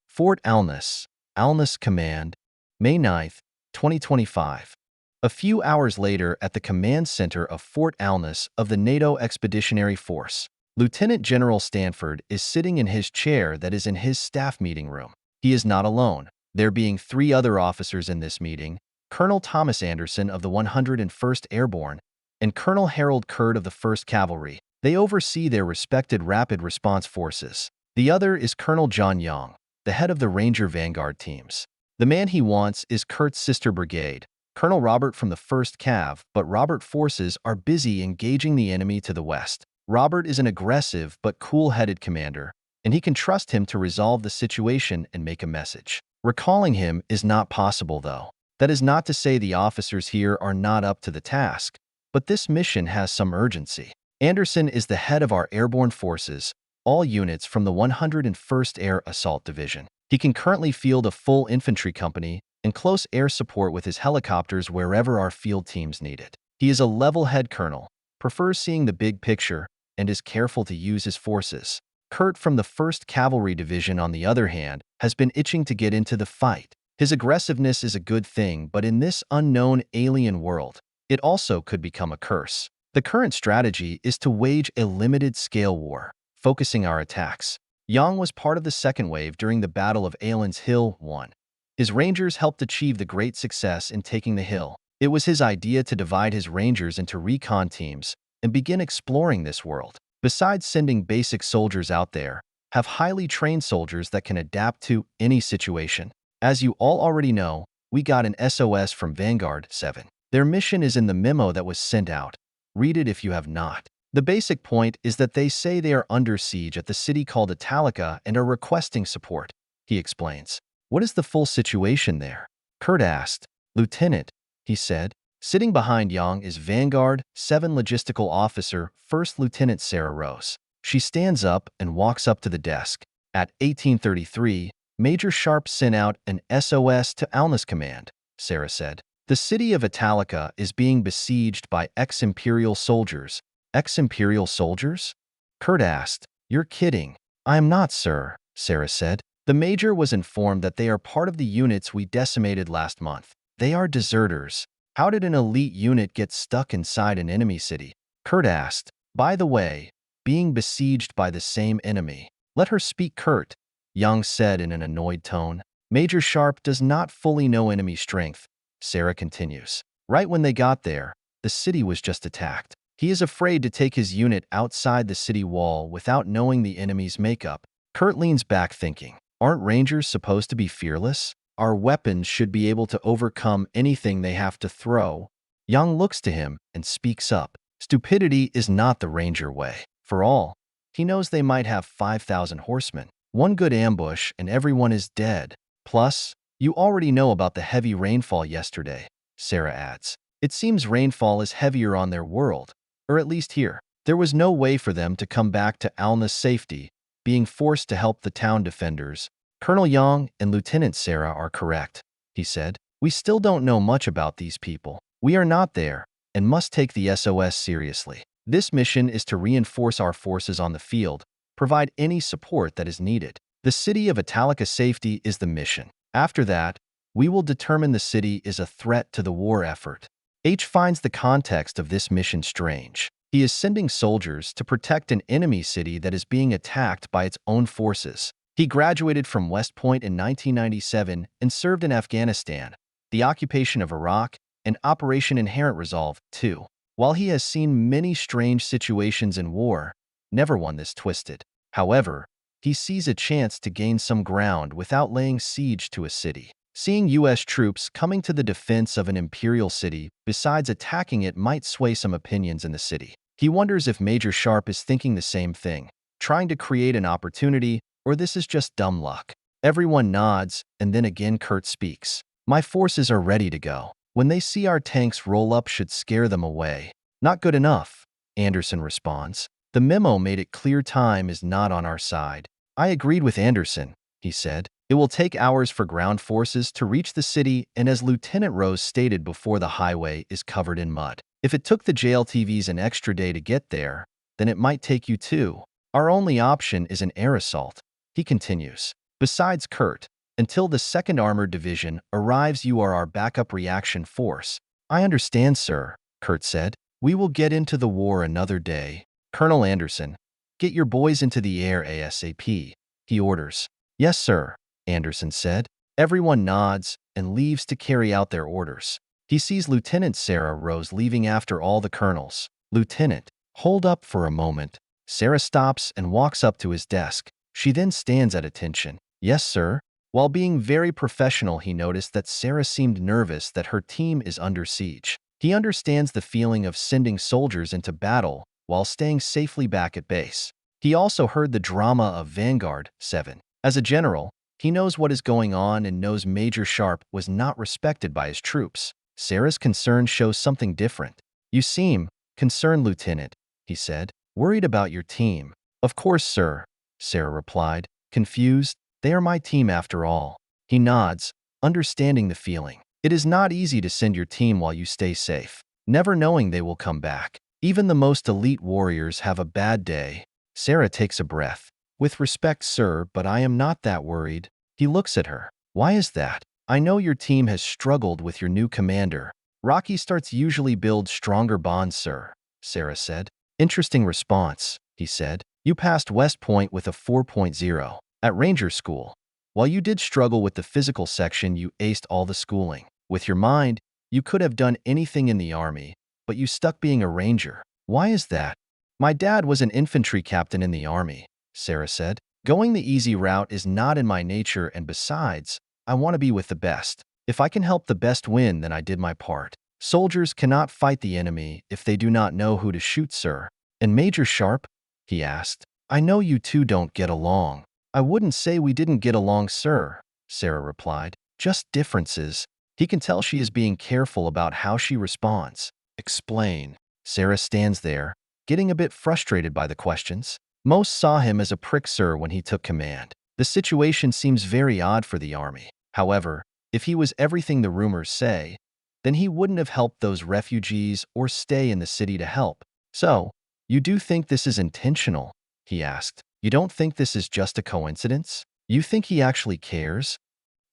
Fort Alness, Alness Command, May 9, 2025. A few hours later at the command center of Fort Alness of the NATO Expeditionary Force, Lieutenant General Stanford is sitting in his chair that is in his staff meeting room. He is not alone, there being 3 other officers in this meeting: Colonel Thomas Anderson of the 101st Airborne and Colonel Harold Curd of the 1st Cavalry. They oversee their respected rapid response forces. The other is Colonel John Young, the head of the Ranger Vanguard teams. The man he wants is Kurt's sister brigade, Colonel Robert from the 1st Cav, but Robert forces are busy engaging the enemy to the west. Robert is an aggressive but cool-headed commander, and he can trust him to resolve the situation and make a message. Recalling him is not possible, though. That is not to say the officers here are not up to the task, but this mission has some urgency. Anderson is the head of our airborne forces, all units from the 101st Air Assault Division. He can currently field a full infantry company and close air support with his helicopters wherever our field teams need it. He is a level-head colonel, prefers seeing the big picture, and is careful to use his forces. Kurt from the 1st Cavalry Division, on the other hand, has been itching to get into the fight. His aggressiveness is a good thing, but in this unknown alien world, it also could become a curse. The current strategy is to wage a limited-scale war, focusing our attacks. Yang was part of the second wave during the Battle of Aelin's Hill 1. His rangers helped achieve the great success in taking the hill. It was his idea to divide his rangers into recon teams and begin exploring this world. Besides sending basic soldiers out there, have highly trained soldiers that can adapt to any situation. As you all already know, we got an SOS from Vanguard 7. Their mission is in the memo that was sent out. Read it if you have not. The basic point is that they say they are under siege at the city called Italica and are requesting support. He explains. What is the full situation there? Kurt asked. Lieutenant, he said. Sitting behind Yang is Vanguard 7 Logistical Officer 1st Lieutenant Sarah Rose. She stands up and walks up to the desk. At 1833, Major Sharpe sent out an SOS to Alness Command, Sarah said. The city of Italica is being besieged by ex-Imperial soldiers. Ex-Imperial soldiers? Kurt asked. You're kidding. I am not, sir, Sarah said. The Major was informed that they are part of the units we decimated last month. They are deserters. How did an elite unit get stuck inside an enemy city? Kurt asked. By the way, being besieged by the same enemy. Let her speak, Kurt, Young said in an annoyed tone. Major Sharpe does not fully know enemy strength, Sarah continues. Right when they got there, the city was just attacked. He is afraid to take his unit outside the city wall without knowing the enemy's makeup. Kurt leans back thinking, aren't rangers supposed to be fearless? Our weapons should be able to overcome anything they have to throw. Young looks to him and speaks up. Stupidity is not the ranger way. For all he knows, they might have 5,000 horsemen. One good ambush and everyone is dead. Plus, you already know about the heavy rainfall yesterday, Sarah adds. It seems rainfall is heavier on their world, or at least here. There was no way for them to come back to Alness safety, being forced to help the town defenders. Colonel Young and Lieutenant Sarah are correct, he said. We still don't know much about these people. We are not there and must take the SOS seriously. This mission is to reinforce our forces on the field, provide any support that is needed. The city of Italica safety is the mission. After that, we will determine the city is a threat to the war effort. H finds the context of this mission strange. He is sending soldiers to protect an enemy city that is being attacked by its own forces. He graduated from West Point in 1997 and served in Afghanistan, the occupation of Iraq, and Operation Inherent Resolve, too. While he has seen many strange situations in war, never one this twisted. However, he sees a chance to gain some ground without laying siege to a city. Seeing U.S. troops coming to the defense of an imperial city, besides attacking it, might sway some opinions in the city. He wonders if Major Sharpe is thinking the same thing, trying to create an opportunity, or this is just dumb luck. Everyone nods, and then again Kurt speaks. My forces are ready to go. When they see our tanks roll up should scare them away. Not good enough, Anderson responds. The memo made it clear time is not on our side. I agreed with Anderson, he said. It will take hours for ground forces to reach the city, and as Lieutenant Rose stated before, the highway is covered in mud. If it took the JLTVs an extra day to get there, then it might take you two. Our only option is an air assault, he continues. Besides Kurt, until the 2nd Armored Division arrives, you are our backup reaction force. I understand, sir, Kurt said. We will get into the war another day. Colonel Anderson, get your boys into the air ASAP, he orders. Yes, sir, Anderson said. Everyone nods and leaves to carry out their orders. He sees Lieutenant Sarah Rose leaving after all the colonels. Lieutenant, hold up for a moment. Sarah stops and walks up to his desk. She then stands at attention. Yes, sir. While being very professional, he noticed that Sarah seemed nervous that her team is under siege. He understands the feeling of sending soldiers into battle while staying safely back at base. He also heard the drama of Vanguard 7. As a general, he knows what is going on and knows Major Sharpe was not respected by his troops. Sarah's concern shows something different. You seem concerned, Lieutenant, he said. Worried about your team. Of course, sir, Sarah replied, confused. They are my team after all. He nods, understanding the feeling. It is not easy to send your team while you stay safe, never knowing they will come back. Even the most elite warriors have a bad day. Sarah takes a breath. With respect, sir, but I am not that worried. He looks at her. Why is that? I know your team has struggled with your new commander. Rocky starts usually build stronger bonds, sir, Sarah said. Interesting response, he said. You passed West Point with a 4.0 at Ranger School. While you did struggle with the physical section, you aced all the schooling. With your mind, you could have done anything in the army, but you stuck being a ranger. Why is that? My dad was an infantry captain in the army, Sarah said. Going the easy route is not in my nature, and besides, I want to be with the best. If I can help the best win, then I did my part. Soldiers cannot fight the enemy if they do not know who to shoot, sir. And Major Sharpe? He asked. I know you two don't get along. I wouldn't say we didn't get along, sir, Sarah replied. Just differences. He can tell she is being careful about how she responds. Explain. Sarah stands there, getting a bit frustrated by the questions. Most saw him as a prick, sir, when he took command. The situation seems very odd for the army. However, if he was everything the rumors say, then he wouldn't have helped those refugees or stay in the city to help. So, you do think this is intentional? He asked. You don't think this is just a coincidence? You think he actually cares?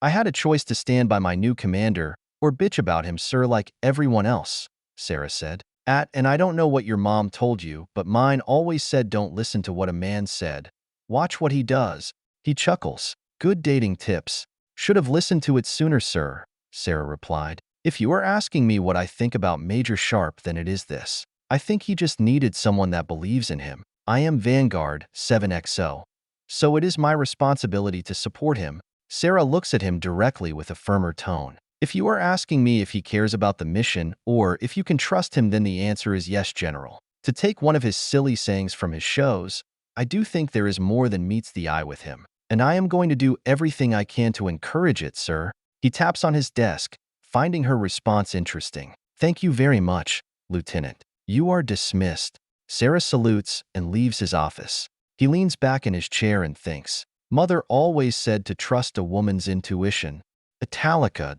I had a choice to stand by my new commander or bitch about him, sir, like everyone else, Sarah said. And I don't know what your mom told you, but mine always said don't listen to what a man said. Watch what he does. He chuckles. Good dating tips. Should have listened to it sooner, sir, Sarah replied. If you are asking me what I think about Major Sharpe, then it is this. I think he just needed someone that believes in him. I am Vanguard 7XO. So it is my responsibility to support him. Sarah looks at him directly with a firmer tone. If you are asking me if he cares about the mission or if you can trust him, then the answer is yes, General. To take one of his silly sayings from his shows, I do think there is more than meets the eye with him, and I am going to do everything I can to encourage it, sir. He taps on his desk, finding her response interesting. Thank you very much, Lieutenant. You are dismissed. Sarah salutes and leaves his office. He leans back in his chair and thinks. Mother always said to trust a woman's intuition. Italica.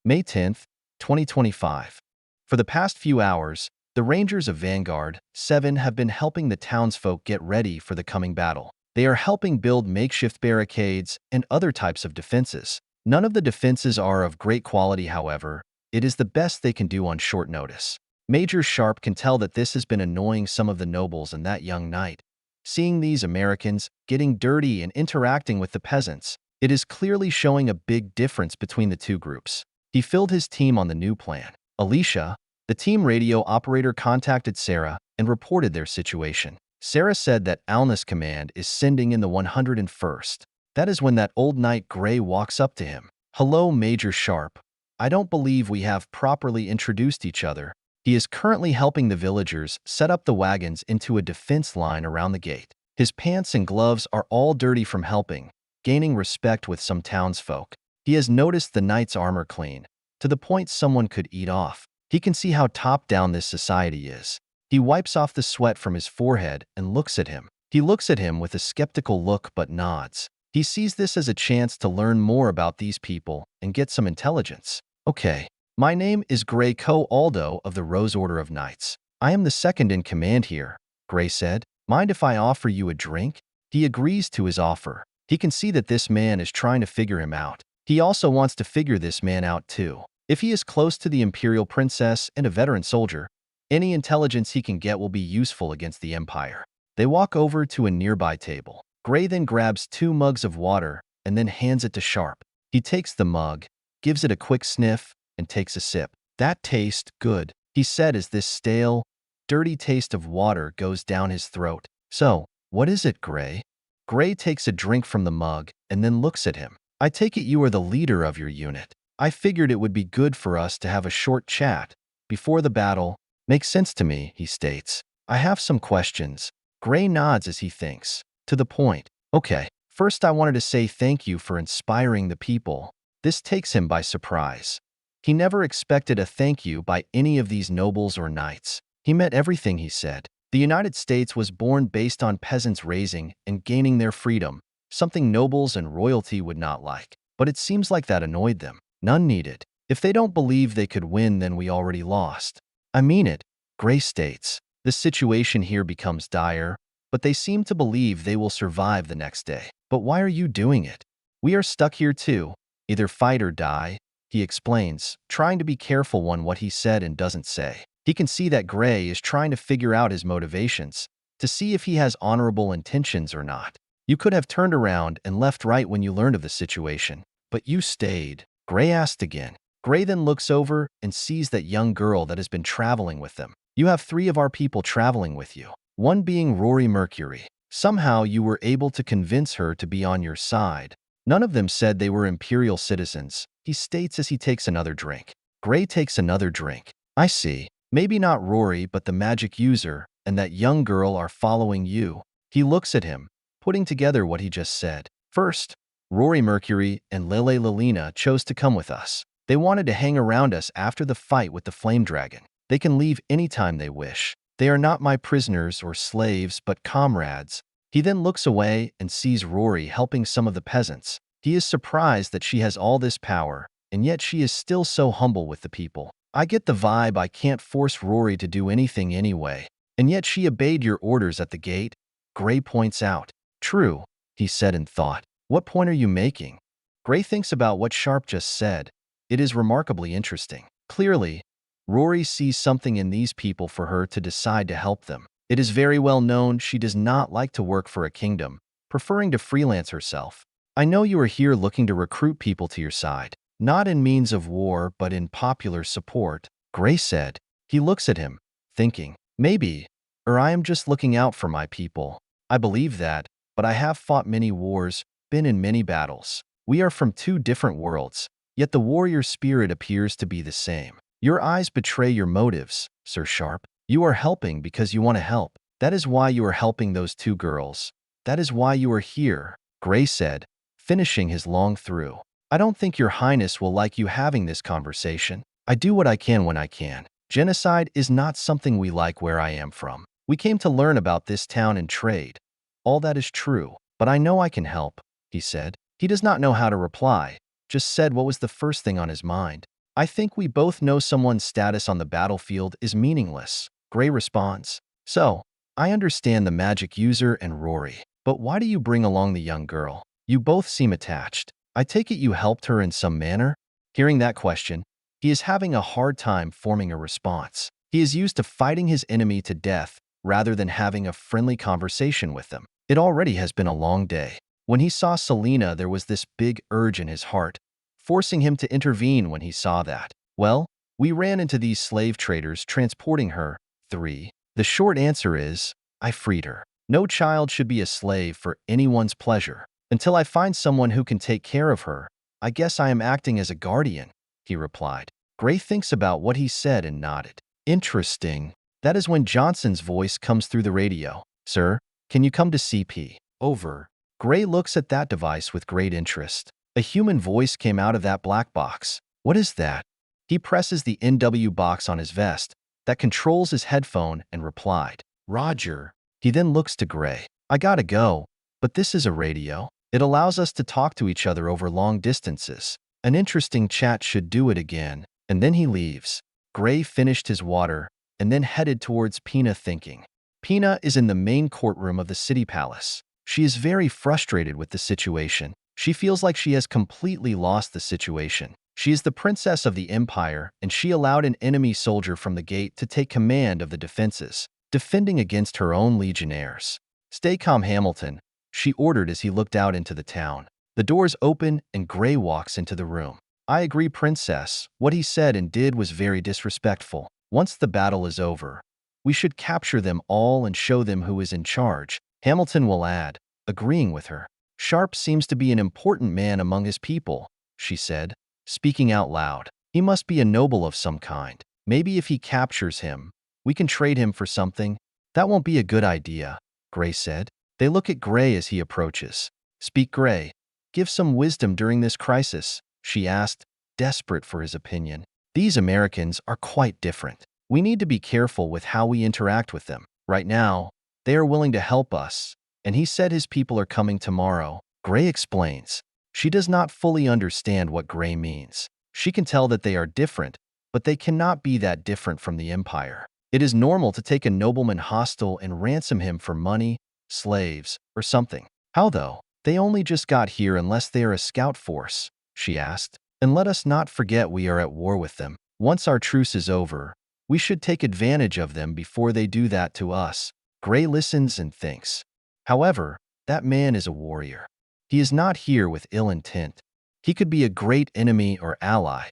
May 10th, 2025. For the past few hours, the Rangers of Vanguard 7 have been helping the townsfolk get ready for the coming battle. They are helping build makeshift barricades and other types of defenses. None of the defenses are of great quality, however. It is the best they can do on short notice. Major Sharpe can tell that this has been annoying some of the nobles and that young knight. Seeing these Americans getting dirty and interacting with the peasants, it is clearly showing a big difference between the two groups. He filled his team on the new plan. Alicia, the team radio operator, contacted Sarah and reported their situation. Sarah said that Alness Command is sending in the 101st. That is when that old knight Gray walks up to him. Hello, Major Sharpe. I don't believe we have properly introduced each other. He is currently helping the villagers set up the wagons into a defense line around the gate. His pants and gloves are all dirty from helping, gaining respect with some townsfolk. He has noticed the knight's armor clean, to the point someone could eat off. He can see how top-down this society is. He wipes off the sweat from his forehead and looks at him. He looks at him with a skeptical look but nods. He sees this as a chance to learn more about these people and get some intelligence. Okay, my name is Gray Co-Aldo of the Rose Order of Knights. I am the second in command here, Gray said. Mind if I offer you a drink? He agrees to his offer. He can see that this man is trying to figure him out. He also wants to figure this man out too. If he is close to the Imperial Princess and a veteran soldier, any intelligence he can get will be useful against the Empire. They walk over to a nearby table. Gray then grabs 2 mugs of water and then hands it to Sharpe. He takes the mug, gives it a quick sniff, and takes a sip. That tastes good, he said as this stale, dirty taste of water goes down his throat. So, what is it, Gray? Gray takes a drink from the mug and then looks at him. I take it you are the leader of your unit. I figured it would be good for us to have a short chat before the battle. Makes sense to me, he states. I have some questions. Gray nods as he thinks. To the point. Okay, first I wanted to say thank you for inspiring the people. This takes him by surprise. He never expected a thank you by any of these nobles or knights. He meant everything he said. The United States was born based on peasants raising and gaining their freedom, something nobles and royalty would not like. But it seems like that annoyed them. None needed. If they don't believe they could win, then we already lost. I mean it, Gray states. The situation here becomes dire, but they seem to believe they will survive the next day. But why are you doing it? We are stuck here too. Either fight or die, he explains, trying to be careful on what he said and doesn't say. He can see that Gray is trying to figure out his motivations, to see if he has honorable intentions or not. You could have turned around and left right when you learned of the situation, but you stayed. Gray asked again. Gray then looks over and sees that young girl that has been traveling with them. You have 3 of our people traveling with you. One being Rory Mercury. Somehow you were able to convince her to be on your side. None of them said they were Imperial citizens, he states as he takes another drink. Gray takes another drink. I see. Maybe not Rory, but the magic user and that young girl are following you. He looks at him, putting together what he just said. First, Rory Mercury and Lelei Lelina chose to come with us. They wanted to hang around us after the fight with the Flame Dragon. They can leave anytime they wish. They are not my prisoners or slaves, but comrades. He then looks away and sees Rory helping some of the peasants. He is surprised that she has all this power, and yet she is still so humble with the people. I get the vibe I can't force Rory to do anything anyway, and yet she obeyed your orders at the gate, Gray points out. True, he said in thought. What point are you making? Gray thinks about what Sharpe just said. It is remarkably interesting. Clearly, Rory sees something in these people for her to decide to help them. It is very well known she does not like to work for a kingdom, preferring to freelance herself. I know you are here looking to recruit people to your side, not in means of war but in popular support, Gray said. He looks at him, thinking, maybe, or I am just looking out for my people. I believe that, but I have fought many wars, been in many battles. We are from 2 different worlds, yet the warrior spirit appears to be the same. Your eyes betray your motives, Sir Sharpe. You are helping because you want to help. That is why you are helping those 2 girls. That is why you are here, Gray said, finishing his long through. I don't think your highness will like you having this conversation. I do what I can when I can. Genocide is not something we like where I am from. We came to learn about this town and trade. All that is true, but I know I can help, he said. He does not know how to reply, just said what was the first thing on his mind. I think we both know someone's status on the battlefield is meaningless, Gray responds. So, I understand the magic user and Rory, but why do you bring along the young girl? You both seem attached. I take it you helped her in some manner? Hearing that question, he is having a hard time forming a response. He is used to fighting his enemy to death rather than having a friendly conversation with them. It already has been a long day. When he saw Selena, there was this big urge in his heart, forcing him to intervene when he saw that. Well, we ran into these slave traders transporting her. 3. The short answer is, I freed her. No child should be a slave for anyone's pleasure. Until I find someone who can take care of her, I guess I am acting as a guardian, he replied. Gray thinks about what he said and nodded. Interesting. That is when Johnson's voice comes through the radio. Sir, can you come to CP? Over. Gray looks at that device with great interest. A human voice came out of that black box. What is that? He presses the NW box on his vest that controls his headphone and replied, Roger. He then looks to Gray. I gotta go, but this is a radio. It allows us to talk to each other over long distances. An interesting chat should do it again. And then he leaves. Gray finished his water and then headed towards Pina thinking. Pina is in the main courtroom of the city palace. She is very frustrated with the situation. She feels like she has completely lost the situation. She is the princess of the empire, and she allowed an enemy soldier from the gate to take command of the defenses, defending against her own legionnaires. Stay calm, Hamilton, she ordered as he looked out into the town. The doors open and Gray walks into the room. I agree, princess. What he said and did was very disrespectful. Once the battle is over, we should capture them all and show them who is in charge, Hamilton will add, agreeing with her. Sharpe seems to be an important man among his people, she said, speaking out loud. He must be a noble of some kind. Maybe if he captures him, we can trade him for something. That won't be a good idea, Gray said. They look at Gray as he approaches. Speak, Gray. Give some wisdom during this crisis, she asked, desperate for his opinion. These Americans are quite different. We need to be careful with how we interact with them. Right now, they are willing to help us, and he said his people are coming tomorrow. Gray explains. She does not fully understand what Gray means. She can tell that they are different, but they cannot be that different from the Empire. It is normal to take a nobleman hostile and ransom him for money, slaves, or something. How though? They only just got here unless they are a scout force, she asked. And let us not forget we are at war with them. Once our truce is over, we should take advantage of them before they do that to us. Gray listens and thinks. However, that man is a warrior. He is not here with ill intent. He could be a great enemy or ally.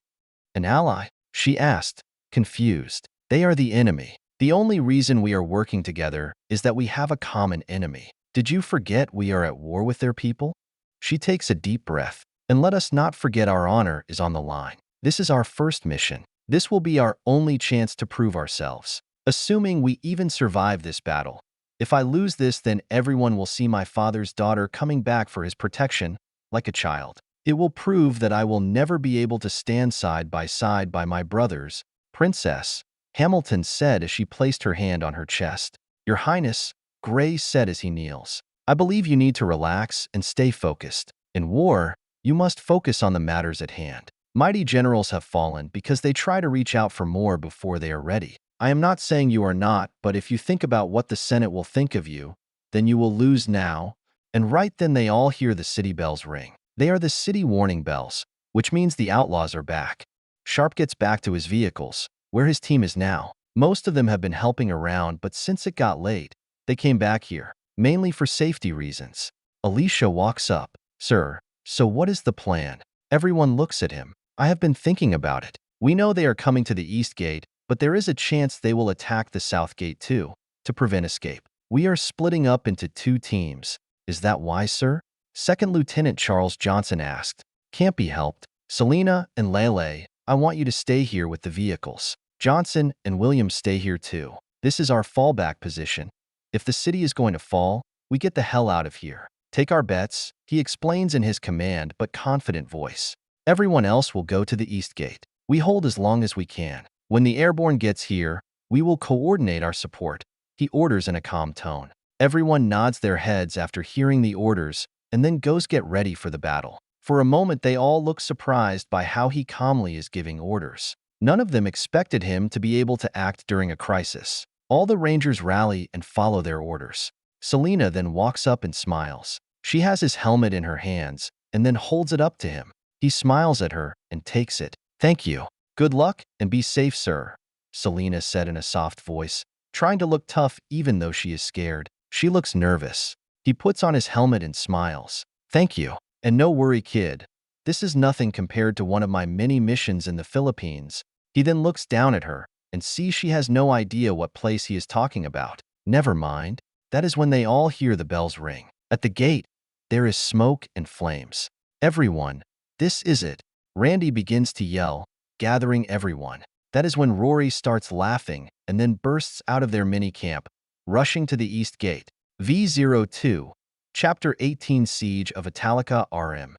An ally? She asked, confused. They are the enemy. The only reason we are working together is that we have a common enemy. Did you forget we are at war with their people? She takes a deep breath. And let us not forget our honor is on the line. This is our first mission. This will be our only chance to prove ourselves. Assuming we even survive this battle. If I lose this, then everyone will see my father's daughter coming back for his protection, like a child. It will prove that I will never be able to stand side by my brothers. Princess, Hamilton said as she placed her hand on her chest. Your Highness, Gray said as he kneels. I believe you need to relax and stay focused. In war, you must focus on the matters at hand. Mighty generals have fallen because they try to reach out for more before they are ready. I am not saying you are not, but if you think about what the Senate will think of you, then you will lose now. And right then they all hear the city bells ring. They are the city warning bells, which means the outlaws are back. Sharpe gets back to his vehicles, where his team is now. Most of them have been helping around, but since it got late, they came back here, mainly for safety reasons. Alicia walks up. Sir, so what is the plan? Everyone looks at him. I have been thinking about it. We know they are coming to the East Gate, but there is a chance they will attack the South Gate too, to prevent escape. We are splitting up into 2 teams. Is that wise, sir? Second Lieutenant Charles Johnson asked. Can't be helped. Selina and Lelei, I want you to stay here with the vehicles. Johnson and Williams stay here too. This is our fallback position. If the city is going to fall, we get the hell out of here. Take our bets, he explains in his command but confident voice. Everyone else will go to the East Gate. We hold as long as we can. When the airborne gets here, we will coordinate our support, he orders in a calm tone. Everyone nods their heads after hearing the orders and then goes get ready for the battle. For a moment they all look surprised by how he calmly is giving orders. None of them expected him to be able to act during a crisis. All the Rangers rally and follow their orders. Selina then walks up and smiles. She has his helmet in her hands and then holds it up to him. He smiles at her and takes it. Thank you. Good luck and be safe, sir, Selina said in a soft voice, trying to look tough even though she is scared. She looks nervous. He puts on his helmet and smiles. Thank you. And no worry, kid. This is nothing compared to one of my many missions in the Philippines. He then looks down at her and sees she has no idea what place he is talking about. Never mind. That is when they all hear the bells ring. At the gate, there is smoke and flames. Everyone, This is it. Randy begins to yell, gathering everyone. That is when Rory starts laughing and then bursts out of their mini-camp, rushing to the east gate. V02, Chapter 18 Siege of Italica RM.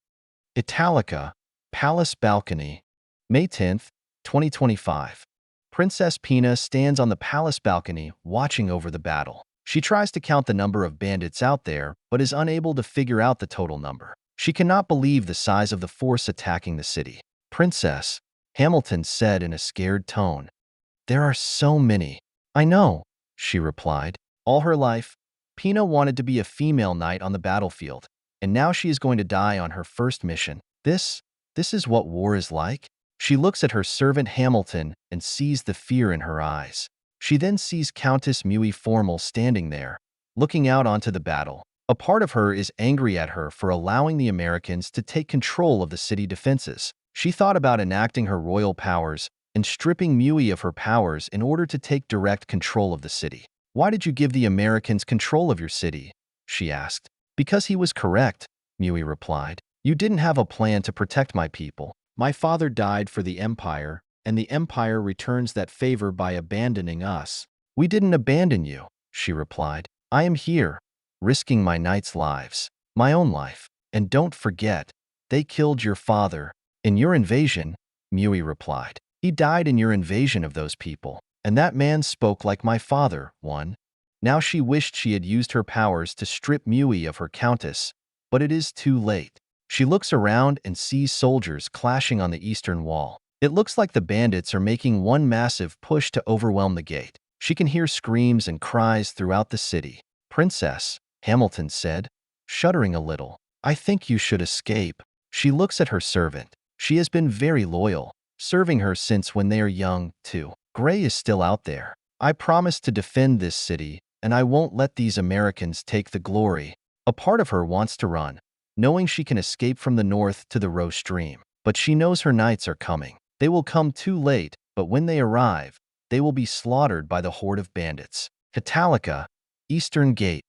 Italica, Palace Balcony, May 10th, 2025. Princess Pina stands on the palace balcony watching over the battle. She tries to count the number of bandits out there, but is unable to figure out the total number. She cannot believe the size of the force attacking the city. Princess, Hamilton said in a scared tone. There are so many. I know, she replied. All her life, Pina wanted to be a female knight on the battlefield, and now she is going to die on her first mission. This is what war is like? She looks at her servant Hamilton and sees the fear in her eyes. She then sees Countess Mui Formal standing there, looking out onto the battle. A part of her is angry at her for allowing the Americans to take control of the city defenses. She thought about enacting her royal powers and stripping Mui of her powers in order to take direct control of the city. Why did you give the Americans control of your city? She asked. Because he was correct, Mui replied. You didn't have a plan to protect my people. My father died for the Empire, and the Empire returns that favor by abandoning us. We didn't abandon you, she replied. I am here, risking my knights' lives, my own life. And don't forget, they killed your father. In your invasion, Mui replied. He died in your invasion of those people. And that man spoke like my father, one. Now she wished she had used her powers to strip Mui of her countess, but it is too late. She looks around and sees soldiers clashing on the eastern wall. It looks like the bandits are making one massive push to overwhelm the gate. She can hear screams and cries throughout the city. Princess, Hamilton said, shuddering a little. I think you should escape. She looks at her servant. She has been very loyal, serving her since when they are young, too. Gray is still out there. I promised to defend this city, and I won't let these Americans take the glory. A part of her wants to run, knowing she can escape from the north to the Roe stream. But she knows her knights are coming. They will come too late, but when they arrive, they will be slaughtered by the horde of bandits. Italica, Eastern Gate.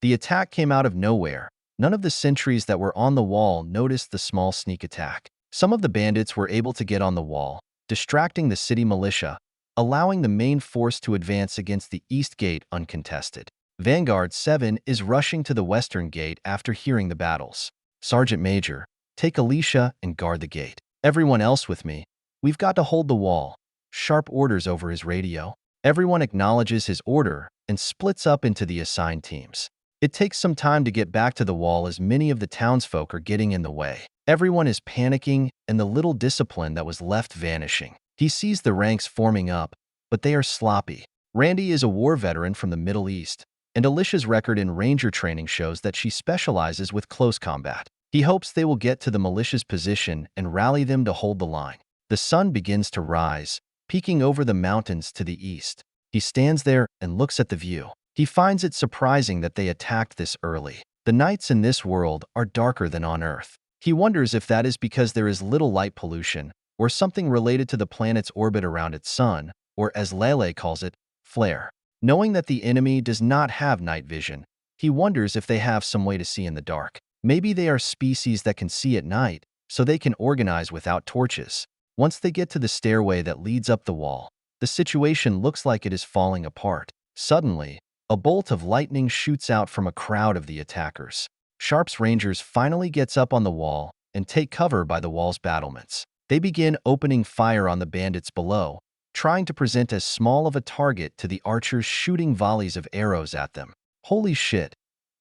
The attack came out of nowhere. None of the sentries that were on the wall noticed the small sneak attack. Some of the bandits were able to get on the wall, distracting the city militia, allowing the main force to advance against the East Gate uncontested. Vanguard 7 is rushing to the Western Gate after hearing the battles. Sergeant Major, take Alicia and guard the gate. Everyone else with me. We've got to hold the wall. Sharpe orders over his radio. Everyone acknowledges his order and splits up into the assigned teams. It takes some time to get back to the wall as many of the townsfolk are getting in the way. Everyone is panicking and the little discipline that was left vanishing. He sees the ranks forming up, but they are sloppy. Randy is a war veteran from the Middle East, and Alicia's record in ranger training shows that she specializes with close combat. He hopes they will get to the militia's position and rally them to hold the line. The sun begins to rise, peeking over the mountains to the east. He stands there and looks at the view. He finds it surprising that they attacked this early. The nights in this world are darker than on Earth. He wonders if that is because there is little light pollution, or something related to the planet's orbit around its sun, or as Lelei calls it, flare. Knowing that the enemy does not have night vision, he wonders if they have some way to see in the dark. Maybe they are species that can see at night, so they can organize without torches. Once they get to the stairway that leads up the wall, the situation looks like it is falling apart. Suddenly, a bolt of lightning shoots out from a crowd of the attackers. Sharpe's rangers finally gets up on the wall and take cover by the wall's battlements. They begin opening fire on the bandits below, trying to present as small of a target to the archers shooting volleys of arrows at them. Holy shit,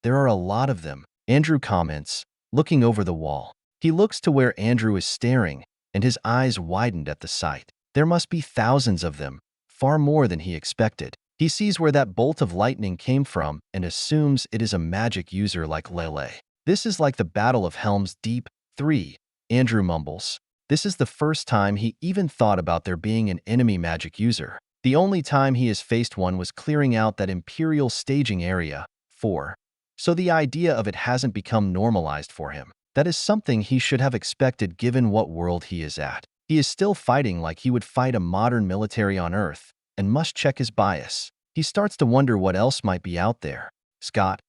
there are a lot of them, Andrew comments, looking over the wall. He looks to where Andrew is staring, and his eyes widened at the sight. There must be thousands of them, far more than he expected. He sees where that bolt of lightning came from and assumes it is a magic user like Lelei. This is like the Battle of Helm's Deep 3, Andrew mumbles. This is the first time he even thought about there being an enemy magic user. The only time he has faced one was clearing out that Imperial staging area, 4. So the idea of it hasn't become normalized for him. That is something he should have expected given what world he is at. He is still fighting like he would fight a modern military on Earth, and must check his bias. He starts to wonder what else might be out there. Scott,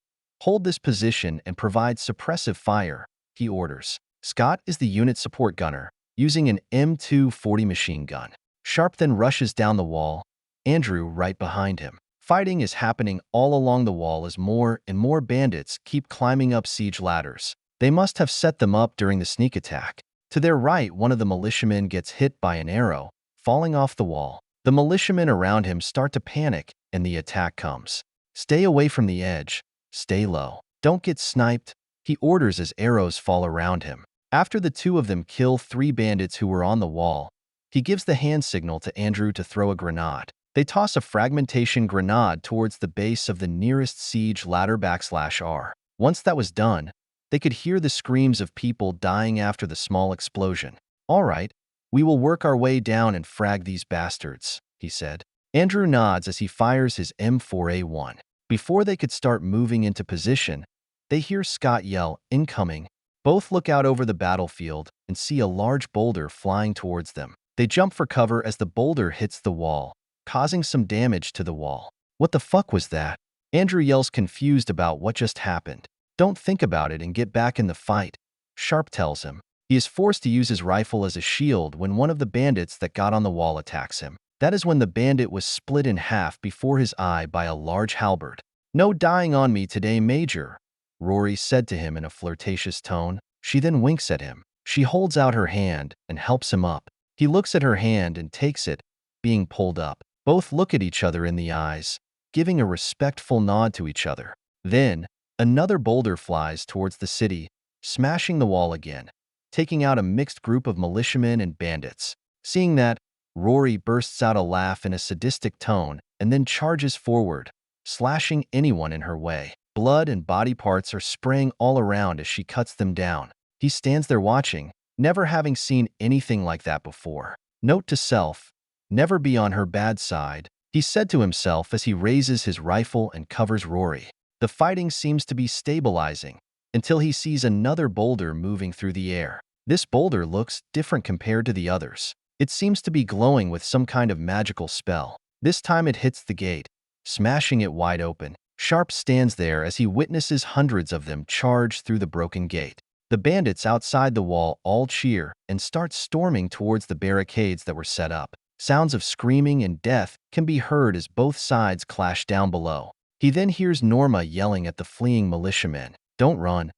hold this position and provide suppressive fire, he orders. Scott is the unit support gunner, using an M240 machine gun. Sharpe then rushes down the wall, Andrew right behind him. Fighting is happening all along the wall as more and more bandits keep climbing up siege ladders. They must have set them up during the sneak attack. To their right, one of the militiamen gets hit by an arrow, falling off the wall. The militiamen around him start to panic, and the attack comes. Stay away from the edge. Stay low. Don't get sniped, he orders as arrows fall around him. After the two of them kill 3 bandits who were on the wall, he gives the hand signal to Andrew to throw a grenade. They toss a fragmentation grenade towards the base of the nearest siege ladder /R. Once that was done, they could hear the screams of people dying after the small explosion. All right, we will work our way down and frag these bastards, he said. Andrew nods as he fires his M4A1. Before they could start moving into position, they hear Scott yell, "Incoming." Both look out over the battlefield and see a large boulder flying towards them. They jump for cover as the boulder hits the wall, causing some damage to the wall. What the fuck was that? Andrew yells, confused about what just happened. Don't think about it and get back in the fight, Sharpe tells him. He is forced to use his rifle as a shield when one of the bandits that got on the wall attacks him. That is when the bandit was split in half before his eye by a large halberd. "No dying on me today, Major," Rory said to him in a flirtatious tone. She then winks at him. She holds out her hand and helps him up. He looks at her hand and takes it, being pulled up. Both look at each other in the eyes, giving a respectful nod to each other. Then, another boulder flies towards the city, smashing the wall again, taking out a mixed group of militiamen and bandits. Seeing that, Rory bursts out a laugh in a sadistic tone and then charges forward, slashing anyone in her way. Blood and body parts are spraying all around as she cuts them down. He stands there watching, never having seen anything like that before. Note to self, never be on her bad side, he said to himself as he raises his rifle and covers Rory. The fighting seems to be stabilizing until he sees another boulder moving through the air. This boulder looks different compared to the others. It seems to be glowing with some kind of magical spell. This time it hits the gate, smashing it wide open. Sharpe stands there as he witnesses hundreds of them charge through the broken gate. The bandits outside the wall all cheer and start storming towards the barricades that were set up. Sounds of screaming and death can be heard as both sides clash down below. He then hears Norma yelling at the fleeing militiamen, "Don't run.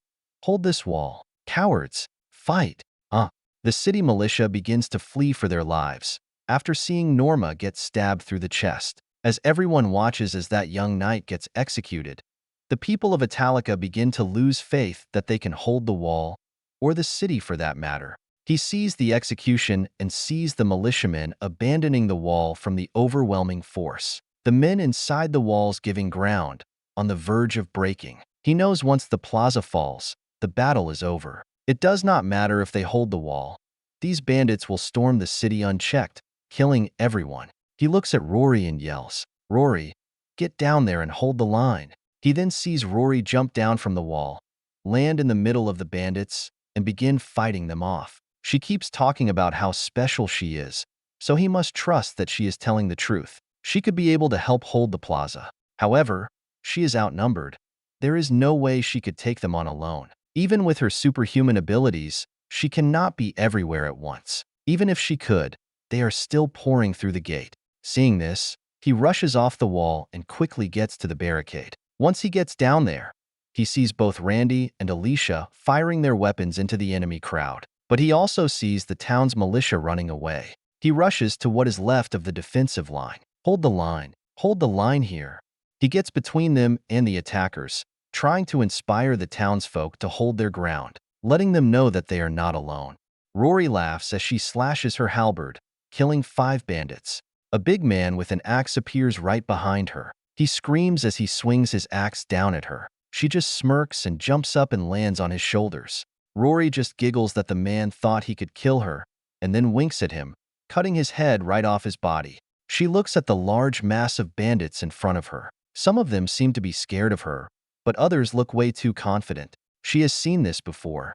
Hold this wall. Cowards. Fight." The city militia begins to flee for their lives, after seeing Norma get stabbed through the chest. As everyone watches as that young knight gets executed, the people of Italica begin to lose faith that they can hold the wall, or the city for that matter. He sees the execution and sees the militiamen abandoning the wall from the overwhelming force. The men inside the walls giving ground, on the verge of breaking. He knows once the plaza falls, the battle is over. It does not matter if they hold the wall. These bandits will storm the city unchecked, killing everyone. He looks at Rory and yells, "Rory, get down there and hold the line." He then sees Rory jump down from the wall, land in the middle of the bandits, and begin fighting them off. She keeps talking about how special she is, so he must trust that she is telling the truth. She could be able to help hold the plaza. However, she is outnumbered. There is no way she could take them on alone. Even with her superhuman abilities, she cannot be everywhere at once. Even if she could, they are still pouring through the gate. Seeing this, he rushes off the wall and quickly gets to the barricade. Once he gets down there, he sees both Randy and Alicia firing their weapons into the enemy crowd. But he also sees the town's militia running away. He rushes to what is left of the defensive line. "Hold the line. Hold the line here." He gets between them and the attackers, trying to inspire the townsfolk to hold their ground, letting them know that they are not alone. Rory laughs as she slashes her halberd, killing 5 bandits. A big man with an axe appears right behind her. He screams as he swings his axe down at her. She just smirks and jumps up and lands on his shoulders. Rory just giggles that the man thought he could kill her, and then winks at him, cutting his head right off his body. She looks at the large mass of bandits in front of her. Some of them seem to be scared of her, but others look way too confident. She has seen this before.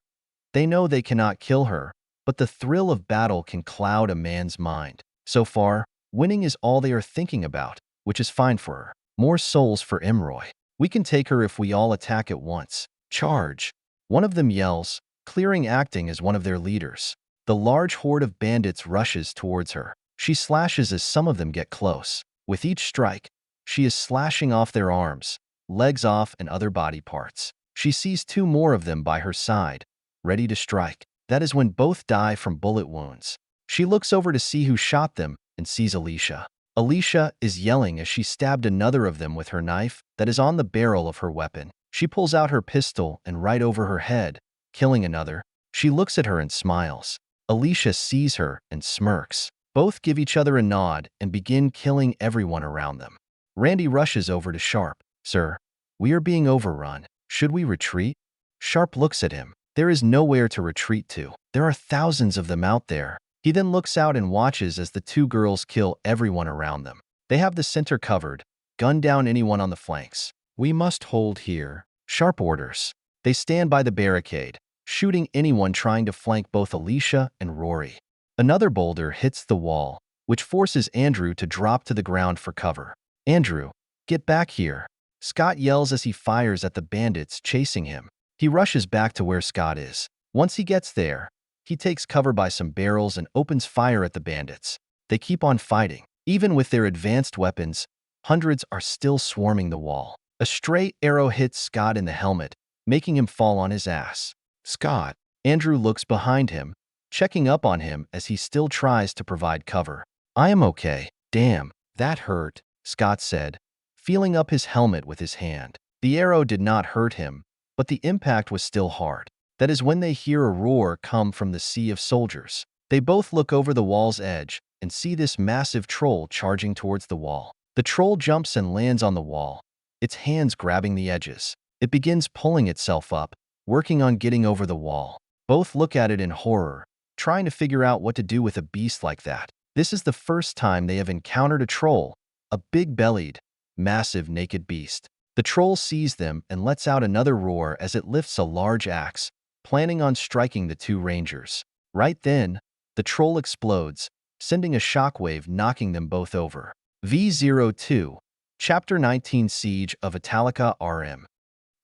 They know they cannot kill her, but the thrill of battle can cloud a man's mind. So far, winning is all they are thinking about, which is fine for her. More souls for Emroy. "We can take her if we all attack at once. Charge." One of them yells, clearing acting as one of their leaders. The large horde of bandits rushes towards her. She slashes as some of them get close. With each strike, she is slashing off their arms, legs off, and other body parts. She sees two more of them by her side, ready to strike. That is when both die from bullet wounds. She looks over to see who shot them and sees Alicia. Alicia is yelling as she stabbed another of them with her knife that is on the barrel of her weapon. She pulls out her pistol and right over her head, killing another. She looks at her and smiles. Alicia sees her and smirks. Both give each other a nod and begin killing everyone around them. Randy rushes over to Sharpe. "Sir, we are being overrun. Should we retreat?" Sharpe looks at him. There is nowhere to retreat to. There are thousands of them out there. He then looks out and watches as the two girls kill everyone around them. They have the center covered. Gun down anyone on the flanks. "We must hold here," Sharpe orders. They stand by the barricade, shooting anyone trying to flank both Alicia and Rory. Another boulder hits the wall, which forces Andrew to drop to the ground for cover. "Andrew, get back here," Scott yells as he fires at the bandits chasing him. He rushes back to where Scott is. Once he gets there, he takes cover by some barrels and opens fire at the bandits. They keep on fighting. Even with their advanced weapons, hundreds are still swarming the wall. A stray arrow hits Scott in the helmet, making him fall on his ass. "Scott." Andrew looks behind him, checking up on him as he still tries to provide cover. "I am okay." "Damn, that hurt," Scott said, feeling up his helmet with his hand. The arrow did not hurt him, but the impact was still hard. That is when they hear a roar come from the sea of soldiers. They both look over the wall's edge and see this massive troll charging towards the wall. The troll jumps and lands on the wall, its hands grabbing the edges. It begins pulling itself up, working on getting over the wall. Both look at it in horror, trying to figure out what to do with a beast like that. This is the first time they have encountered a troll, a big-bellied, massive naked beast. The troll sees them and lets out another roar as it lifts a large axe, planning on striking the two rangers. Right then, the troll explodes, sending a shockwave knocking them both over. V02, Chapter 19 Siege of Italica RM.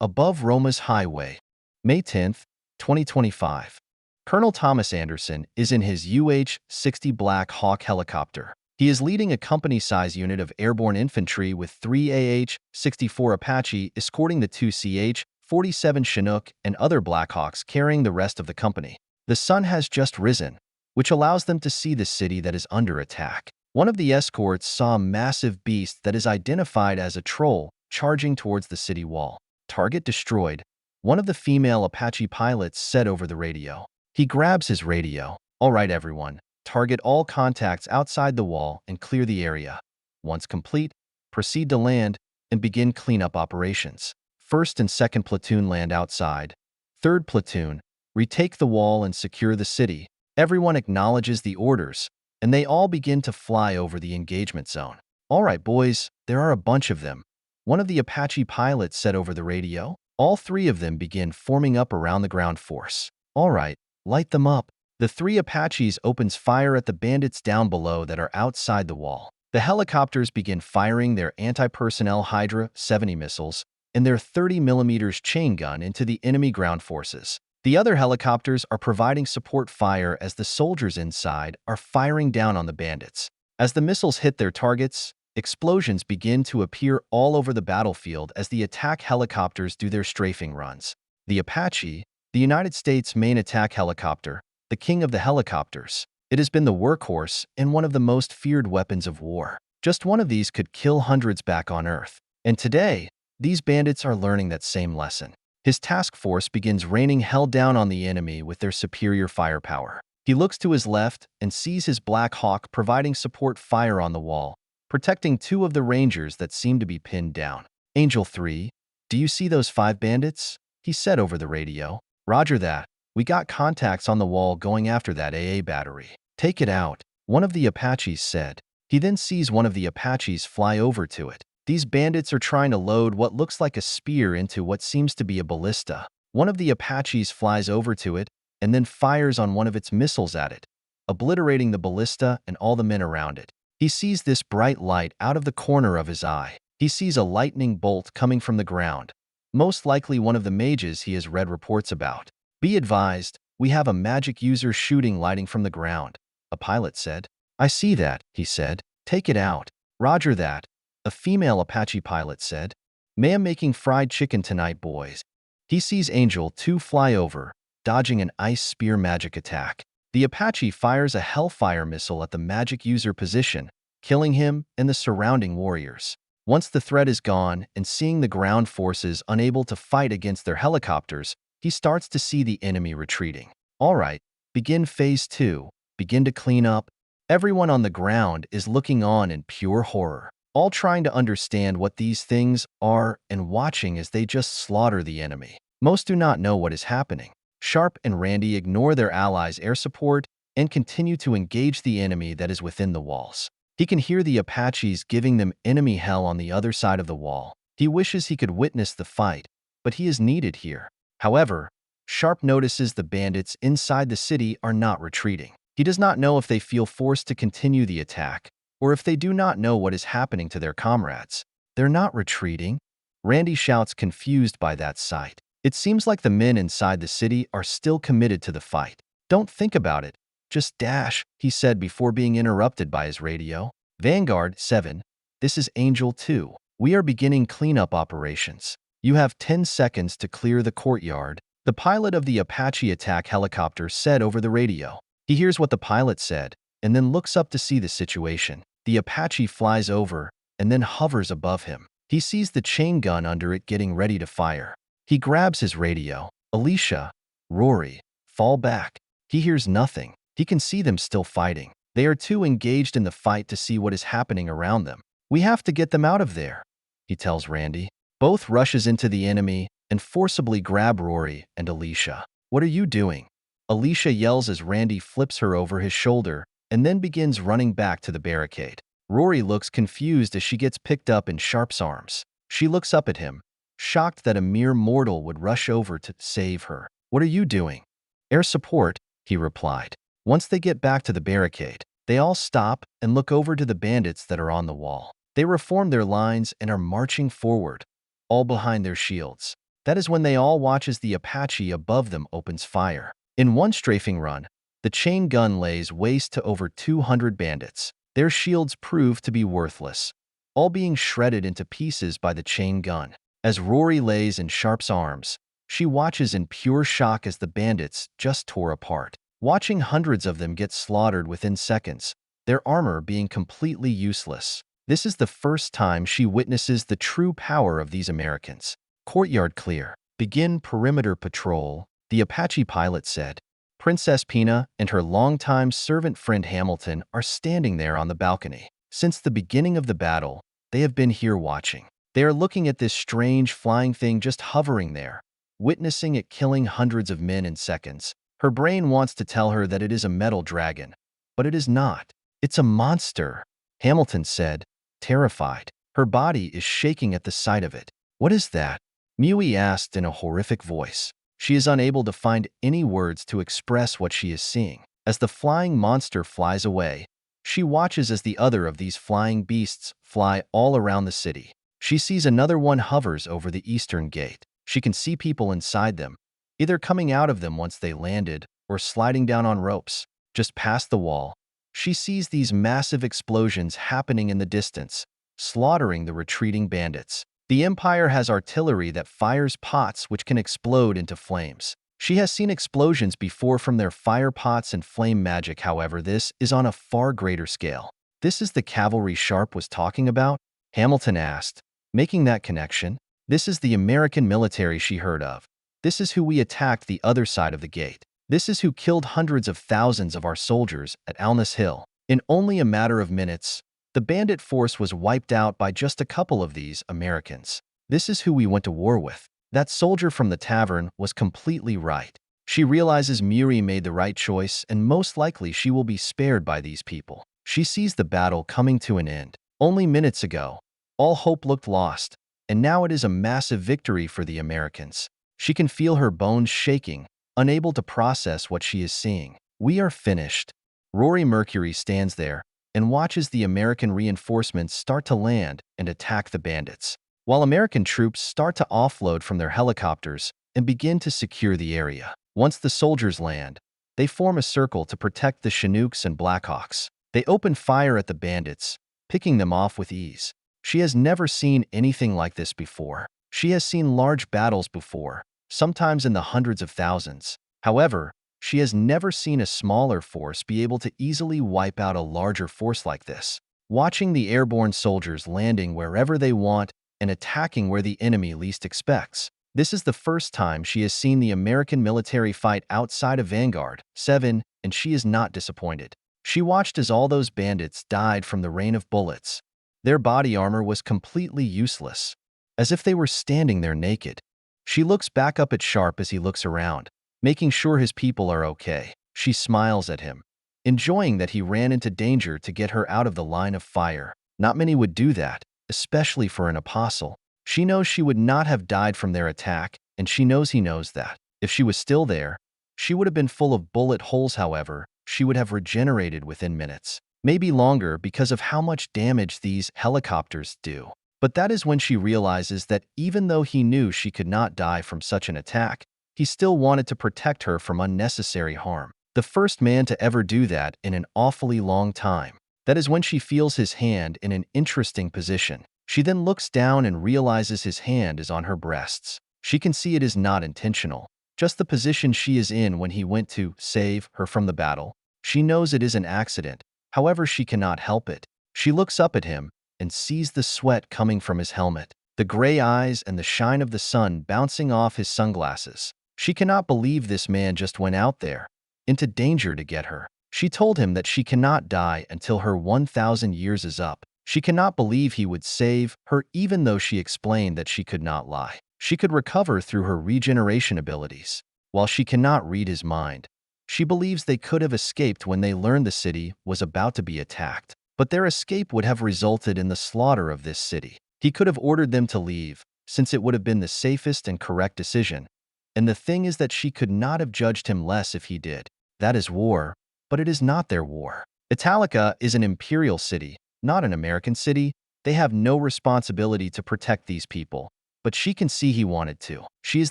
Above Roma's Highway, May 10, 2025. Colonel Thomas Anderson is in his UH-60 Black Hawk helicopter. He is leading a company-size unit of airborne infantry with 3 AH-64 Apache escorting the 2 CH-47 Chinook and other Blackhawks carrying the rest of the company. The sun has just risen, which allows them to see the city that is under attack. One of the escorts saw a massive beast that is identified as a troll charging towards the city wall. "Target destroyed," one of the female Apache pilots said over the radio. He grabs his radio. "All right, everyone. Target all contacts outside the wall and clear the area. Once complete, proceed to land and begin cleanup operations. First and second platoon land outside. Third platoon, retake the wall and secure the city." Everyone acknowledges the orders, and they all begin to fly over the engagement zone. "All right, boys, there are a bunch of them," one of the Apache pilots said over the radio. All three of them begin forming up around the ground force. "All right, light them up." The three Apaches opens fire at the bandits down below that are outside the wall. The helicopters begin firing their anti-personnel Hydra 70 missiles and their 30mm chain gun into the enemy ground forces. The other helicopters are providing support fire as the soldiers inside are firing down on the bandits. As the missiles hit their targets, explosions begin to appear all over the battlefield as the attack helicopters do their strafing runs. The Apache, the United States' main attack helicopter, the king of the helicopters. It has been the workhorse and one of the most feared weapons of war. Just one of these could kill hundreds back on Earth. And today, these bandits are learning that same lesson. His task force begins raining hell down on the enemy with their superior firepower. He looks to his left and sees his Black Hawk providing support fire on the wall, protecting two of the rangers that seem to be pinned down. "Angel 3, do you see those 5 bandits?" he said over the radio. "Roger that. We got contacts on the wall going after that AA battery. Take it out," one of the Apaches said. He then sees one of the Apaches fly over to it. These bandits are trying to load what looks like a spear into what seems to be a ballista. One of the Apaches flies over to it and then fires on one of its missiles at it, obliterating the ballista and all the men around it. He sees this bright light out of the corner of his eye. He sees a lightning bolt coming from the ground, most likely one of the mages he has read reports about. Be advised, we have a magic user shooting lighting from the ground, a pilot said. I see that, he said. Take it out. Roger that, a female Apache pilot said. Ma'am making fried chicken tonight, boys. He sees Angel 2 fly over, dodging an ice spear magic attack. The Apache fires a Hellfire missile at the magic user position, killing him and the surrounding warriors. Once the threat is gone and seeing the ground forces unable to fight against their helicopters, he starts to see the enemy retreating. All right, begin phase 2. Begin to clean up. Everyone on the ground is looking on in pure horror, all trying to understand what these things are and watching as they just slaughter the enemy. Most do not know what is happening. Sharpe and Randy ignore their allies' air support and continue to engage the enemy that is within the walls. He can hear the Apaches giving them enemy hell on the other side of the wall. He wishes he could witness the fight, but he is needed here. However, Sharpe notices the bandits inside the city are not retreating. He does not know if they feel forced to continue the attack, or if they do not know what is happening to their comrades. They're not retreating? Randy shouts, confused by that sight. It seems like the men inside the city are still committed to the fight. Don't think about it. Just dash, he said before being interrupted by his radio. Vanguard 7, this is Angel 2. We are beginning cleanup operations. You have 10 seconds to clear the courtyard, the pilot of the Apache attack helicopter said over the radio. He hears what the pilot said, and then looks up to see the situation. The Apache flies over, and then hovers above him. He sees the chain gun under it getting ready to fire. He grabs his radio. Alicia, Rory, fall back. He hears nothing. He can see them still fighting. They are too engaged in the fight to see what is happening around them. We have to get them out of there, he tells Randy. Both rushes into the enemy and forcibly grab Rory and Alicia. What are you doing? Alicia yells as Randy flips her over his shoulder and then begins running back to the barricade. Rory looks confused as she gets picked up in Sharpe's arms. She looks up at him, shocked that a mere mortal would rush over to save her. What are you doing? Air support, he replied. Once they get back to the barricade, they all stop and look over to the bandits that are on the wall. They reform their lines and are marching forward, all behind their shields. That is when they all watch as the Apache above them opens fire. In one strafing run, the chain gun lays waste to over 200 bandits. Their shields prove to be worthless, all being shredded into pieces by the chain gun. As Rory lays in Sharpe's arms, she watches in pure shock as the bandits just tore apart, watching hundreds of them get slaughtered within seconds, their armor being completely useless. This is the first time she witnesses the true power of these Americans. Courtyard clear. Begin perimeter patrol, the Apache pilot said. Princess Pina and her longtime servant friend Hamilton are standing there on the balcony. Since the beginning of the battle, they have been here watching. They are looking at this strange flying thing just hovering there, witnessing it killing hundreds of men in seconds. Her brain wants to tell her that it is a metal dragon, but it is not. It's a monster, Hamilton said, terrified. Her body is shaking at the sight of it. What is that? Mui asked in a horrific voice. She is unable to find any words to express what she is seeing. As the flying monster flies away, she watches as the other of these flying beasts fly all around the city. She sees another one hovers over the eastern gate. She can see people inside them, either coming out of them once they landed or sliding down on ropes. Just past the wall, she sees these massive explosions happening in the distance, slaughtering the retreating bandits. The Empire has artillery that fires pots which can explode into flames. She has seen explosions before from their fire pots and flame magic, however, this is on a far greater scale. This is the cavalry Sharpe was talking about? Hamilton asked, making that connection. This is the American military she heard of. This is who we attacked the other side of the gate. This is who killed hundreds of thousands of our soldiers at Alness Hill. In only a matter of minutes, the bandit force was wiped out by just a couple of these Americans. This is who we went to war with. That soldier from the tavern was completely right. She realizes Muri made the right choice and most likely she will be spared by these people. She sees the battle coming to an end. Only minutes ago, all hope looked lost, and now it is a massive victory for the Americans. She can feel her bones shaking, unable to process what she is seeing. We are finished. Rory Mercury stands there and watches the American reinforcements start to land and attack the bandits, while American troops start to offload from their helicopters and begin to secure the area. Once the soldiers land, they form a circle to protect the Chinooks and Blackhawks. They open fire at the bandits, picking them off with ease. She has never seen anything like this before. She has seen large battles before, sometimes in the hundreds of thousands. However, she has never seen a smaller force be able to easily wipe out a larger force like this. Watching the airborne soldiers landing wherever they want and attacking where the enemy least expects. This is the first time she has seen the American military fight outside of Vanguard 7, and she is not disappointed. She watched as all those bandits died from the rain of bullets. Their body armor was completely useless, as if they were standing there naked. She looks back up at Sharpe as he looks around, making sure his people are okay. She smiles at him, enjoying that he ran into danger to get her out of the line of fire. Not many would do that, especially for an apostle. She knows she would not have died from their attack, and she knows he knows that. If she was still there, she would have been full of bullet holes. However, she would have regenerated within minutes, maybe longer because of how much damage these helicopters do. But that is when she realizes that even though he knew she could not die from such an attack, he still wanted to protect her from unnecessary harm. The first man to ever do that in an awfully long time. That is when she feels his hand in an interesting position. She then looks down and realizes his hand is on her breasts. She can see it is not intentional, just the position she is in when he went to save her from the battle. She knows it is an accident, however she cannot help it. She looks up at him and sees the sweat coming from his helmet, the gray eyes and the shine of the sun bouncing off his sunglasses. She cannot believe this man just went out there into danger to get her. She told him that she cannot die until her 1,000 years is up. She cannot believe he would save her even though she explained that she could not lie. She could recover through her regeneration abilities. While she cannot read his mind, she believes they could have escaped when they learned the city was about to be attacked. But their escape would have resulted in the slaughter of this city. He could have ordered them to leave, since it would have been the safest and correct decision. And the thing is that she could not have judged him less if he did. That is war, but it is not their war. Italica is an imperial city, not an American city. They have no responsibility to protect these people, but she can see he wanted to. She is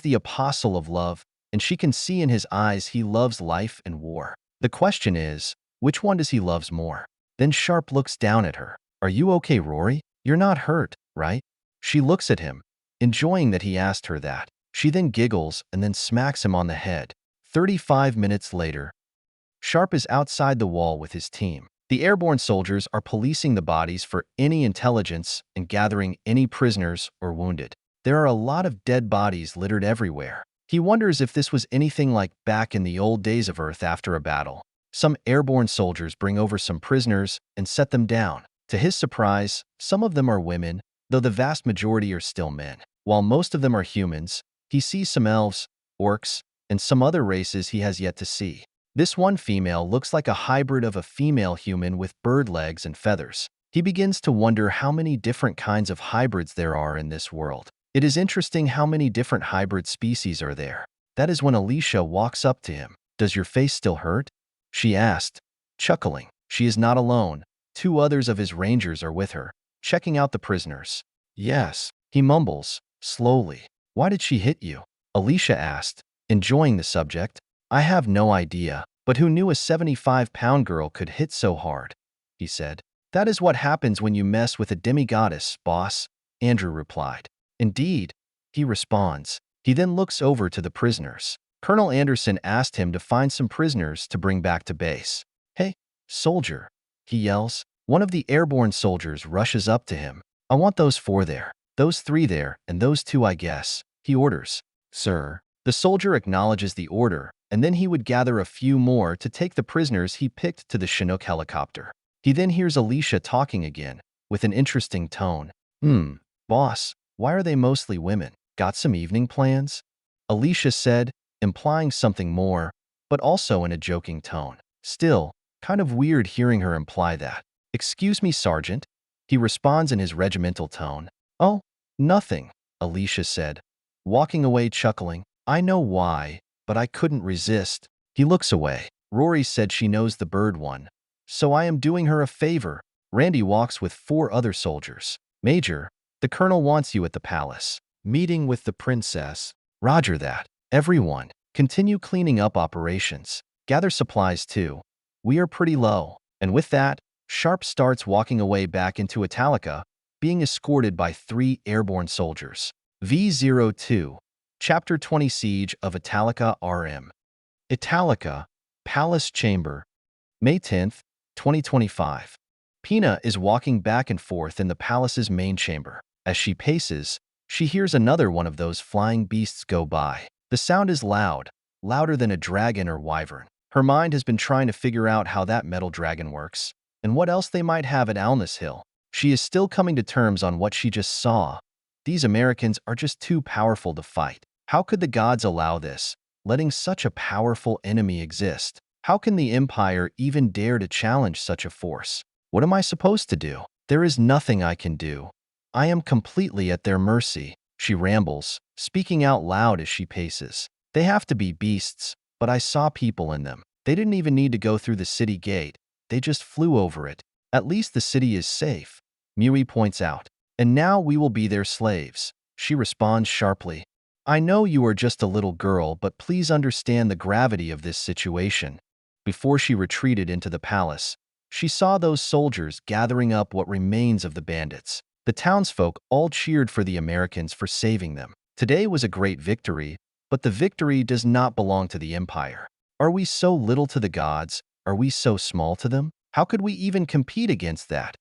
the apostle of love, and she can see in his eyes he loves life and war. The question is, which one does he loves more? Then Sharpe looks down at her. Are you okay, Rory? You're not hurt, right? She looks at him, enjoying that he asked her that. She then giggles and then smacks him on the head. 35 minutes later, Sharpe is outside the wall with his team. The airborne soldiers are policing the bodies for any intelligence and gathering any prisoners or wounded. There are a lot of dead bodies littered everywhere. He wonders if this was anything like back in the old days of Earth after a battle. Some airborne soldiers bring over some prisoners and set them down. To his surprise, some of them are women, though the vast majority are still men. While most of them are humans, he sees some elves, orcs, and some other races he has yet to see. This one female looks like a hybrid of a female human with bird legs and feathers. He begins to wonder how many different kinds of hybrids there are in this world. It is interesting how many different hybrid species are there. That is when Alicia walks up to him. Does your face still hurt? She asked, chuckling. She is not alone. 2 others of his rangers are with her, checking out the prisoners. Yes, he mumbles, slowly. Why did she hit you? Alicia asked, enjoying the subject. I have no idea, but who knew a 75-pound girl could hit so hard? He said. That is what happens when you mess with a demigoddess, boss, Andrew replied. Indeed, he responds. He then looks over to the prisoners. Colonel Anderson asked him to find some prisoners to bring back to base. Hey, soldier, he yells. One of the airborne soldiers rushes up to him. I want those 4 there, those 3 there, and those 2 I guess, he orders. Sir. The soldier acknowledges the order, and then he would gather a few more to take the prisoners he picked to the Chinook helicopter. He then hears Alicia talking again, with an interesting tone. Boss, why are they mostly women? Got some evening plans? Alicia said, implying something more, but also in a joking tone. Still, kind of weird hearing her imply that. Excuse me, Sergeant, he responds in his regimental tone. Oh, nothing, Alicia said, walking away chuckling. I know why, but I couldn't resist. He looks away. Rory said she knows the bird one, so I am doing her a favor. Randy walks with 4 other soldiers. Major, the colonel wants you at the palace. Meeting with the princess. Roger that. Everyone, Continue cleaning up operations. Gather supplies too. We are pretty low. And with that, Sharpe starts walking away back into Italica, being escorted by 3 airborne soldiers. V02, Chapter 20 Siege of Italica RM. Italica, Palace Chamber, May 10th, 2025. Pina is walking back and forth in the palace's main chamber. As she paces, she hears another one of those flying beasts go by. The sound is loud, louder than a dragon or wyvern. Her mind has been trying to figure out how that metal dragon works, and what else they might have at Alness Hill. She is still coming to terms on what she just saw. These Americans are just too powerful to fight. How could the gods allow this, letting such a powerful enemy exist? How can the Empire even dare to challenge such a force? What am I supposed to do? There is nothing I can do. I am completely at their mercy, she rambles, speaking out loud as she paces. They have to be beasts, but I saw people in them. They didn't even need to go through the city gate. They just flew over it. At least the city is safe, Mui points out. And now we will be their slaves, she responds sharply. I know you are just a little girl, but please understand the gravity of this situation. Before she retreated into the palace, she saw those soldiers gathering up what remains of the bandits. The townsfolk all cheered for the Americans for saving them. Today was a great victory, but the victory does not belong to the Empire. Are we so little to the gods? Are we so small to them? How could we even compete against that?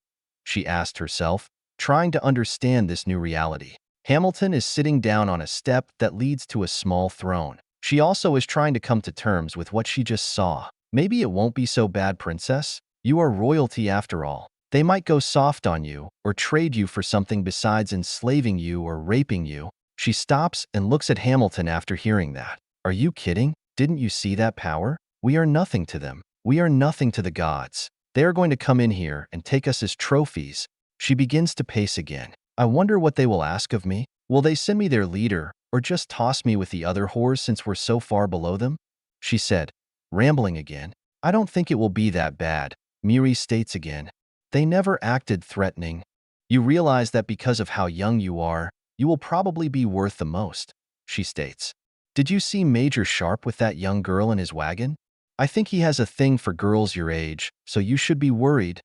She asked herself, trying to understand this new reality. Hamilton is sitting down on a step that leads to a small throne. She also is trying to come to terms with what she just saw. Maybe it won't be so bad, princess. You are royalty after all. They might go soft on you or trade you for something besides enslaving you or raping you. She stops and looks at Hamilton after hearing that. Are you kidding? Didn't you see that power? We are nothing to them. We are nothing to the gods. They are going to come in here and take us as trophies. She begins to pace again. I wonder what they will ask of me. Will they send me their leader or just toss me with the other whores since we're so far below them? She said, rambling again. I don't think it will be that bad, Miri states again. They never acted threatening. You realize that because of how young you are, you will probably be worth the most, she states. Did you see Major Sharpe with that young girl in his wagon? I think he has a thing for girls your age, so you should be worried.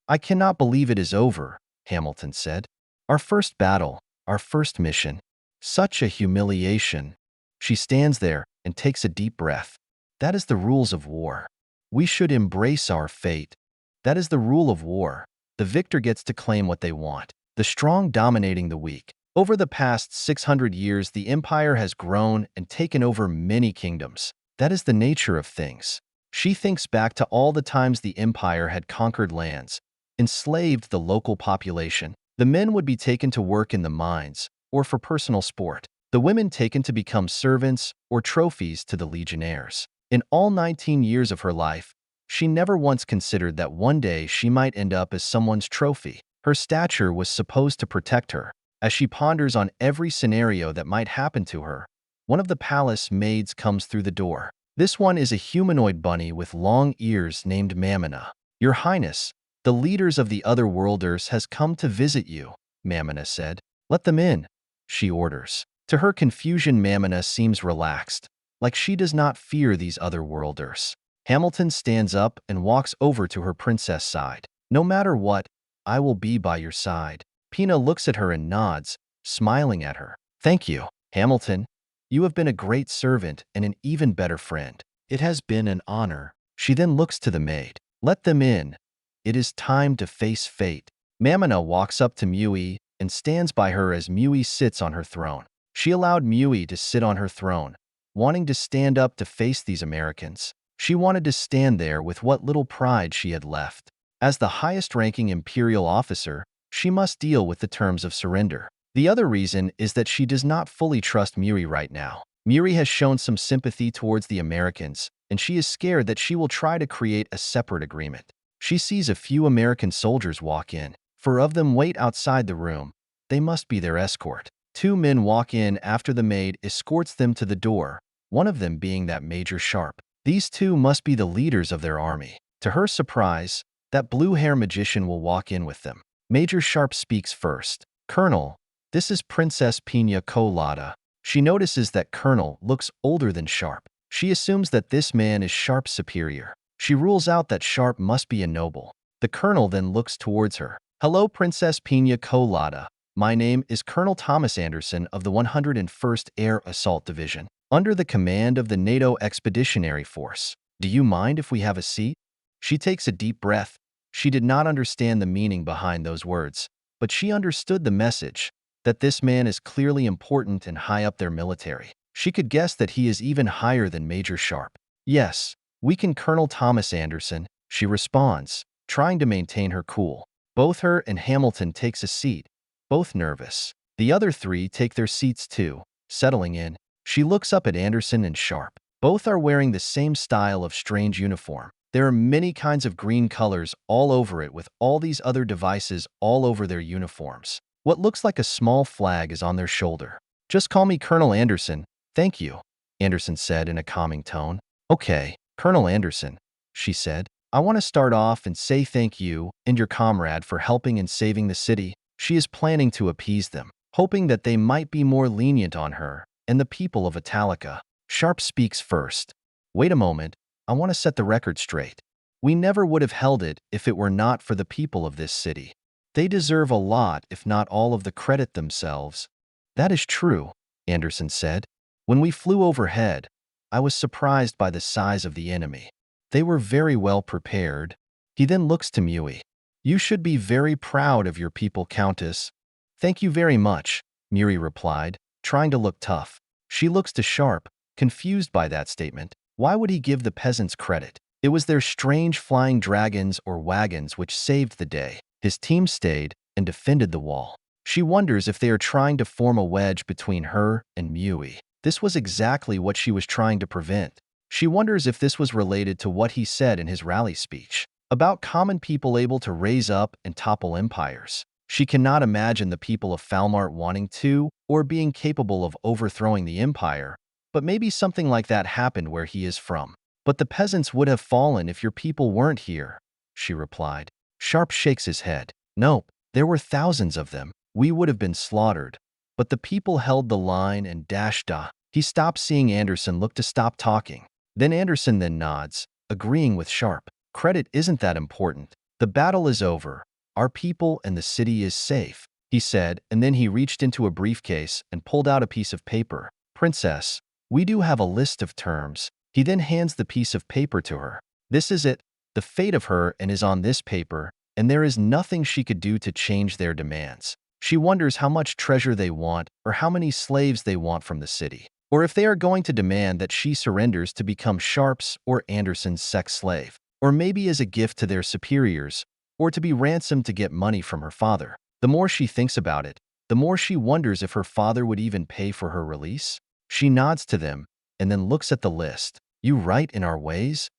I cannot believe it is over, Hamilton said. Our first battle, our first mission. Such a humiliation. She stands there and takes a deep breath. That is the rules of war. We should embrace our fate. That is the rule of war. The victor gets to claim what they want, the strong dominating the weak. Over the past 600 years, the empire has grown and taken over many kingdoms. That is the nature of things. She thinks back to all the times the empire had conquered lands, enslaved the local population. The men would be taken to work in the mines or for personal sport. The women taken to become servants or trophies to the legionnaires. In all 19 years of her life, she never once considered that one day she might end up as someone's trophy. Her stature was supposed to protect her. As she ponders on every scenario that might happen to her, one of the palace maids comes through the door. This one is a humanoid bunny with long ears named Mamina. Your Highness, the leaders of the other worlders has come to visit you, Mamina said. Let them in, she orders. To her confusion, Mamina seems relaxed, like she does not fear these other worlders. Hamilton stands up and walks over to her princess side. No matter what, I will be by your side. Pina looks at her and nods, smiling at her. Thank you, Hamilton. You have been a great servant and an even better friend. It has been an honor. She then looks to the maid. Let them in. It is time to face fate. Mamina walks up to Mui and stands by her as Mui sits on her throne. She allowed Mui to sit on her throne, wanting to stand up to face these Americans. She wanted to stand there with what little pride she had left. As the highest-ranking imperial officer, she must deal with the terms of surrender. The other reason is that she does not fully trust Muri right now. Muri has shown some sympathy towards the Americans, and she is scared that she will try to create a separate agreement. She sees a few American soldiers walk in. 4 of them wait outside the room. They must be their escort. 2 men walk in after the maid escorts them to the door, one of them being that Major Sharpe. These 2 must be the leaders of their army. To her surprise, that blue-hair magician will walk in with them. Major Sharpe speaks first. Colonel, this is Princess Pina Colada. She notices that Colonel looks older than Sharpe. She assumes that this man is Sharpe's superior. She rules out that Sharpe must be a noble. The colonel then looks towards her. "Hello, Princess Pina Colada. My name is Colonel Thomas Anderson of the 101st Air Assault Division, under the command of the NATO Expeditionary Force. Do you mind if we have a seat?" She takes a deep breath. She did not understand the meaning behind those words, but she understood the message, that this man is clearly important and high up their military. She could guess that he is even higher than Major Sharpe. "Yes, we can, Colonel Thomas Anderson," she responds, trying to maintain her cool. Both her and Hamilton takes a seat, both nervous. The other three take their seats too. Settling in, she looks up at Anderson and Sharpe. Both are wearing the same style of strange uniform. There are many kinds of green colors all over it, with all these other devices all over their uniforms. What looks like a small flag is on their shoulder. "Just call me Colonel Anderson, thank you," Anderson said in a calming tone. "Okay, Colonel Anderson," she said. "I want to start off and say thank you and your comrade for helping and saving the city." She is planning to appease them, hoping that they might be more lenient on her and the people of Italica. Sharpe speaks first. "Wait a moment, I want to set the record straight. We never would have held it if it were not for the people of this city. They deserve a lot, if not all of the credit themselves." "That is true," Anderson said. "When we flew overhead, I was surprised by the size of the enemy. They were very well prepared." He then looks to Mui. "You should be very proud of your people, Countess." "Thank you very much," Mui replied, trying to look tough. She looks to Sharpe, confused by that statement. Why would he give the peasants credit? It was their strange flying dragons or wagons which saved the day. His team stayed and defended the wall. She wonders if they are trying to form a wedge between her and Mui. This was exactly what she was trying to prevent. She wonders if this was related to what he said in his rally speech about common people able to raise up and topple empires. She cannot imagine the people of Falmart wanting to or being capable of overthrowing the empire, but maybe something like that happened where he is from. "But the peasants would have fallen if your people weren't here," she replied. Sharpe shakes his head. "Nope, there were thousands of them. We would have been slaughtered. But the people held the line and dashed off." He stops, seeing Anderson look to stop talking. Then Anderson nods, agreeing with Sharpe. "Credit isn't that important. The battle is over. Our people and the city is safe," he said, and then he reached into a briefcase and pulled out a piece of paper. "Princess, we do have a list of terms." He then hands the piece of paper to her. "This is it, the fate of her, and is on this paper, and there is nothing she could do to change their demands." She wonders how much treasure they want, or how many slaves they want from the city, or if they are going to demand that she surrenders to become Sharpe's or Anderson's sex slave, or maybe as a gift to their superiors, or to be ransomed to get money from her father. The more she thinks about it, the more she wonders if her father would even pay for her release. She nods to them, and then looks at the list. "You write in our ways?"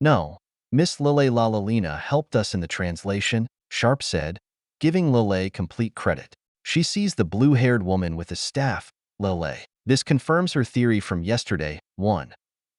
"No. Miss Lelei Lalina helped us in the translation," Sharpe said, giving Lelei complete credit. She sees the blue-haired woman with a staff, Lelei. This confirms her theory from yesterday. 1.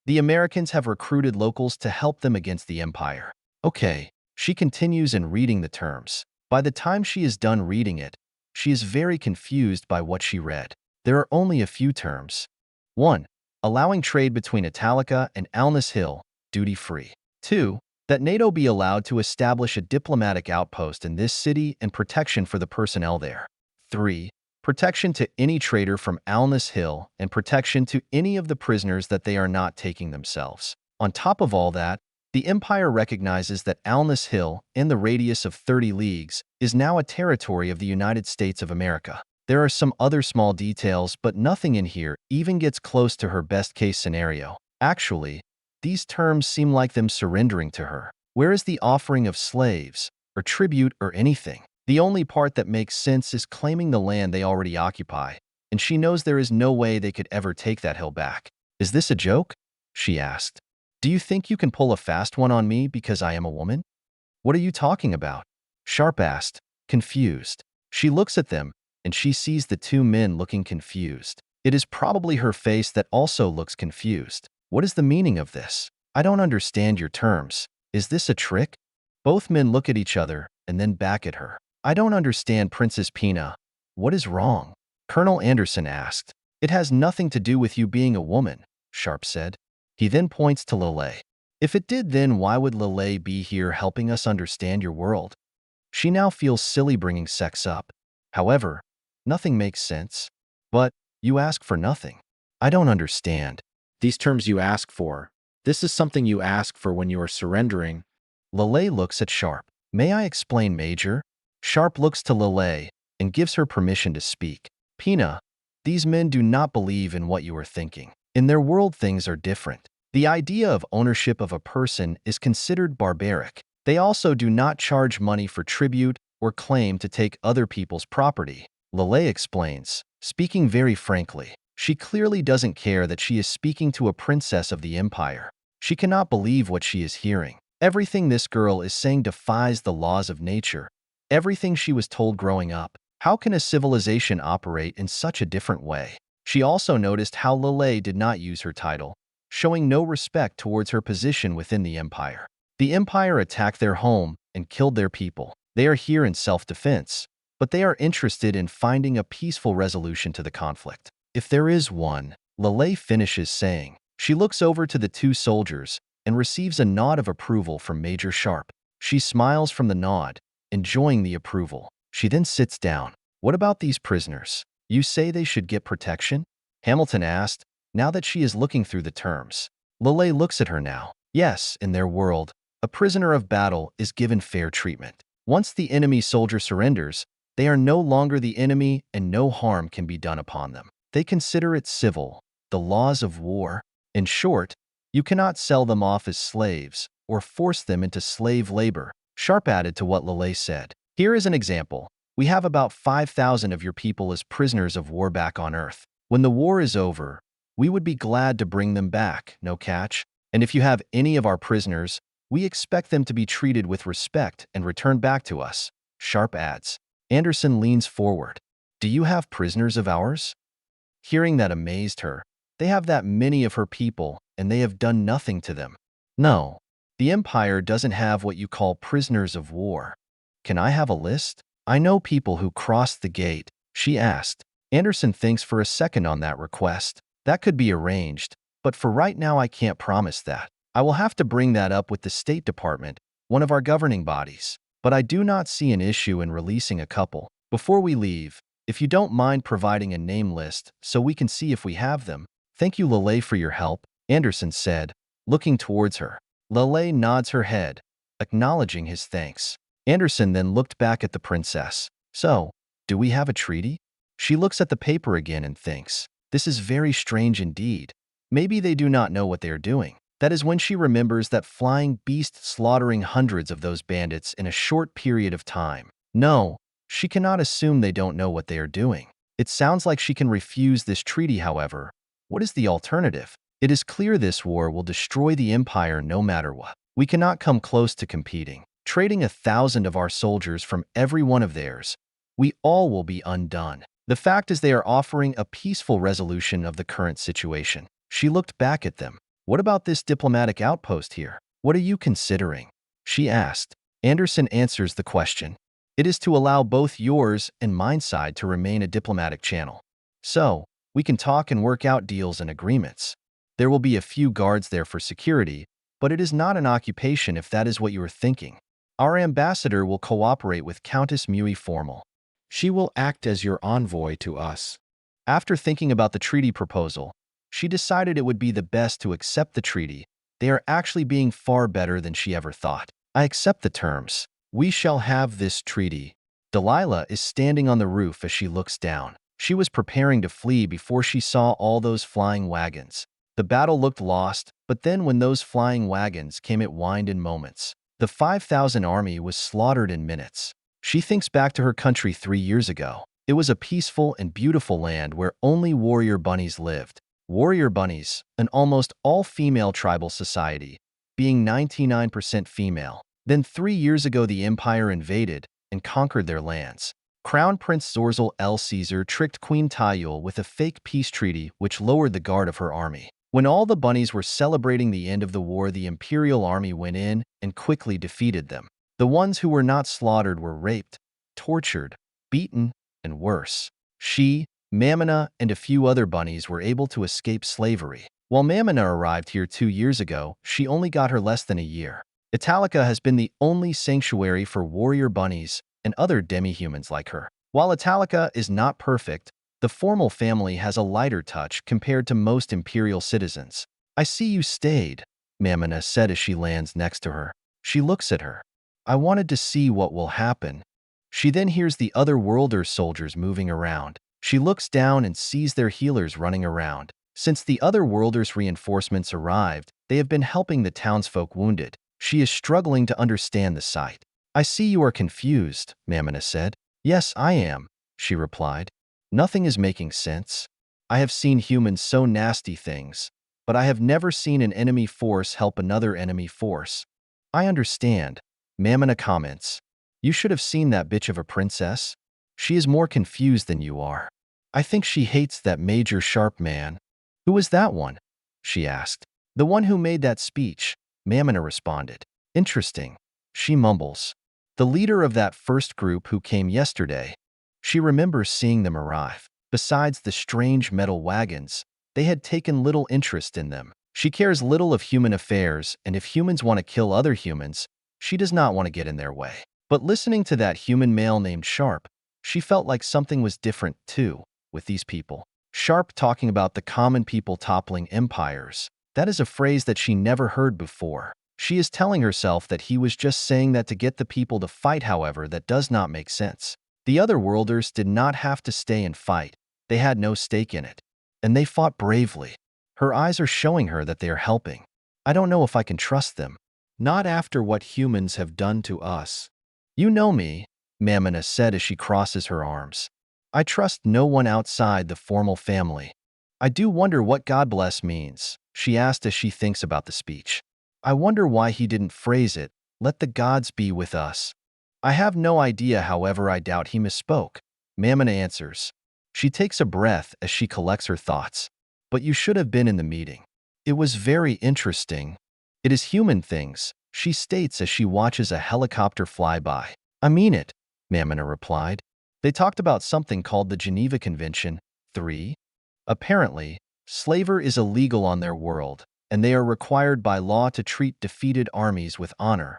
The Americans have recruited locals to help them against the Empire. "Okay." She continues in reading the terms. By the time she is done reading it, she is very confused by what she read. There are only a few terms. 1. Allowing trade between Italica and Alness Hill, duty-free. 2. That NATO be allowed to establish a diplomatic outpost in this city and protection for the personnel there. 3. Protection to any trader from Alness Hill and protection to any of the prisoners that they are not taking themselves. On top of all that, the Empire recognizes that Alness Hill, in the radius of 30 leagues, is now a territory of the United States of America. There are some other small details, but nothing in here even gets close to her best-case scenario. Actually, these terms seem like them surrendering to her. Where is the offering of slaves, or tribute, or anything? The only part that makes sense is claiming the land they already occupy, and she knows there is no way they could ever take that hill back. "Is this a joke?" she asked. "Do you think you can pull a fast one on me because I am a woman?" "What are you talking about?" Sharpe asked, confused. She looks at them, and she sees the two men looking confused. It is probably her face that also looks confused. "What is the meaning of this? I don't understand your terms. Is this a trick?" Both men look at each other and then back at her. "I don't understand, Princess Pina. What is wrong?" Colonel Anderson asked. "It has nothing to do with you being a woman," Sharpe said. He then points to Lelei. If it did, then why would Lelei be here helping us understand your world? She now feels silly bringing sex up. However, nothing makes sense. But you ask for nothing. I don't understand. These terms you ask for. This is something you ask for when you are surrendering. Lelei looks at Sharpe. May I explain, Major? Sharpe looks to Lelei and gives her permission to speak. Pina, these men do not believe in what you are thinking. In their world, things are different. The idea of ownership of a person is considered barbaric. They also do not charge money for tribute or claim to take other people's property. Lelei explains, speaking very frankly. She clearly doesn't care that she is speaking to a princess of the empire. She cannot believe what she is hearing. Everything this girl is saying defies the laws of nature. Everything she was told growing up. How can a civilization operate in such a different way? She also noticed how Lelei did not use her title, showing no respect towards her position within the empire. The empire attacked their home and killed their people. They are here in self-defense, but they are interested in finding a peaceful resolution to the conflict. If there is one, Lelei finishes saying. She looks over to the two soldiers and receives a nod of approval from Major Sharpe. She smiles from the nod, enjoying the approval. She then sits down. What about these prisoners? You say they should get protection? Hamilton asked, now that she is looking through the terms. Lelei looks at her now. Yes, in their world, a prisoner of battle is given fair treatment. Once the enemy soldier surrenders, they are no longer the enemy and no harm can be done upon them. They consider it civil, the laws of war. In short, you cannot sell them off as slaves or force them into slave labor. Sharpe added to what Lelei said. Here is an example. We have about 5,000 of your people as prisoners of war back on Earth. When the war is over, we would be glad to bring them back, no catch. And if you have any of our prisoners, we expect them to be treated with respect and returned back to us. Sharpe adds. Anderson leans forward. Do you have prisoners of ours? Hearing that amazed her. They have that many of her people, and they have done nothing to them. No, the Empire doesn't have what you call prisoners of war. Can I have a list? I know people who crossed the gate, she asked. Anderson thinks for a second on that request. That could be arranged, but for right now I can't promise that. I will have to bring that up with the State Department, one of our governing bodies. But I do not see an issue in releasing a couple. Before we leave, if you don't mind providing a name list so we can see if we have them. Thank you, Lelei, for your help, Anderson said, looking towards her. Lelei nods her head, acknowledging his thanks. Anderson then looked back at the princess. So, do we have a treaty? She looks at the paper again and thinks, this is very strange indeed. Maybe they do not know what they are doing. That is when she remembers that flying beast slaughtering hundreds of those bandits in a short period of time. No, she cannot assume they don't know what they are doing. It sounds like she can refuse this treaty, however. What is the alternative? It is clear this war will destroy the Empire no matter what. We cannot come close to competing. Trading 1,000 of our soldiers from every one of theirs, we all will be undone. The fact is they are offering a peaceful resolution of the current situation. She looked back at them. What about this diplomatic outpost here? What are you considering? She asked. Anderson answers the question. It is to allow both yours and mine side to remain a diplomatic channel. So, we can talk and work out deals and agreements. There will be a few guards there for security, but it is not an occupation if that is what you are thinking. Our ambassador will cooperate with Countess Mui Formal. She will act as your envoy to us. After thinking about the treaty proposal, she decided it would be the best to accept the treaty. They are actually being far better than she ever thought. I accept the terms. We shall have this treaty. Delilah is standing on the roof as she looks down. She was preparing to flee before she saw all those flying wagons. The battle looked lost, but then when those flying wagons came, it whined in moments. The 5,000 army was slaughtered in minutes. She thinks back to her country 3 years ago. It was a peaceful and beautiful land where only warrior bunnies lived. Warrior bunnies, an almost all-female tribal society, being 99% female. Then 3 years ago the Empire invaded and conquered their lands. Crown Prince Zorzal El Caesar tricked Queen Tayul with a fake peace treaty which lowered the guard of her army. When all the bunnies were celebrating the end of the war, the Imperial army went in and quickly defeated them. The ones who were not slaughtered were raped, tortured, beaten, and worse. She, Mamina, and a few other bunnies were able to escape slavery. While Mamina arrived here 2 years ago, she only got her less than a year. Italica has been the only sanctuary for warrior bunnies and other demi-humans like her. While Italica is not perfect, the formal family has a lighter touch compared to most imperial citizens. I see you stayed, Mamina said as she lands next to her. She looks at her. I wanted to see what will happen. She then hears the other worlder soldiers moving around. She looks down and sees their healers running around. Since the other worlders' reinforcements arrived, they have been helping the townsfolk wounded. She is struggling to understand the sight. I see you are confused, Mamina said. Yes, I am, she replied. Nothing is making sense. I have seen humans so nasty things, but I have never seen an enemy force help another enemy force. I understand, Mamina comments. You should have seen that bitch of a princess. She is more confused than you are. I think she hates that Major Sharpe man. Who is that one? She asked. The one who made that speech, Mamina responded. Interesting. She mumbles. The leader of that first group who came yesterday. She remembers seeing them arrive. Besides the strange metal wagons, they had taken little interest in them. She cares little of human affairs, and if humans want to kill other humans, she does not want to get in their way. But listening to that human male named Sharpe, she felt like something was different, too, with these people. Sharpe talking about the common people toppling empires. That is a phrase that she never heard before. She is telling herself that he was just saying that to get the people to fight, however, that does not make sense. The other worlders did not have to stay and fight. They had no stake in it. And they fought bravely. Her eyes are showing her that they are helping. I don't know if I can trust them. Not after what humans have done to us. You know me, Mamina said as she crosses her arms. I trust no one outside the formal family. I do wonder what God bless means, she asked as she thinks about the speech. I wonder why he didn't phrase it, let the gods be with us. I have no idea, however I doubt he misspoke. Mamina answers. She takes a breath as she collects her thoughts. But you should have been in the meeting. It was very interesting. It is human things, she states as she watches a helicopter fly by. I mean it, Mamina replied. They talked about something called the Geneva Convention. 3. Apparently, slavery is illegal on their world, and they are required by law to treat defeated armies with honor.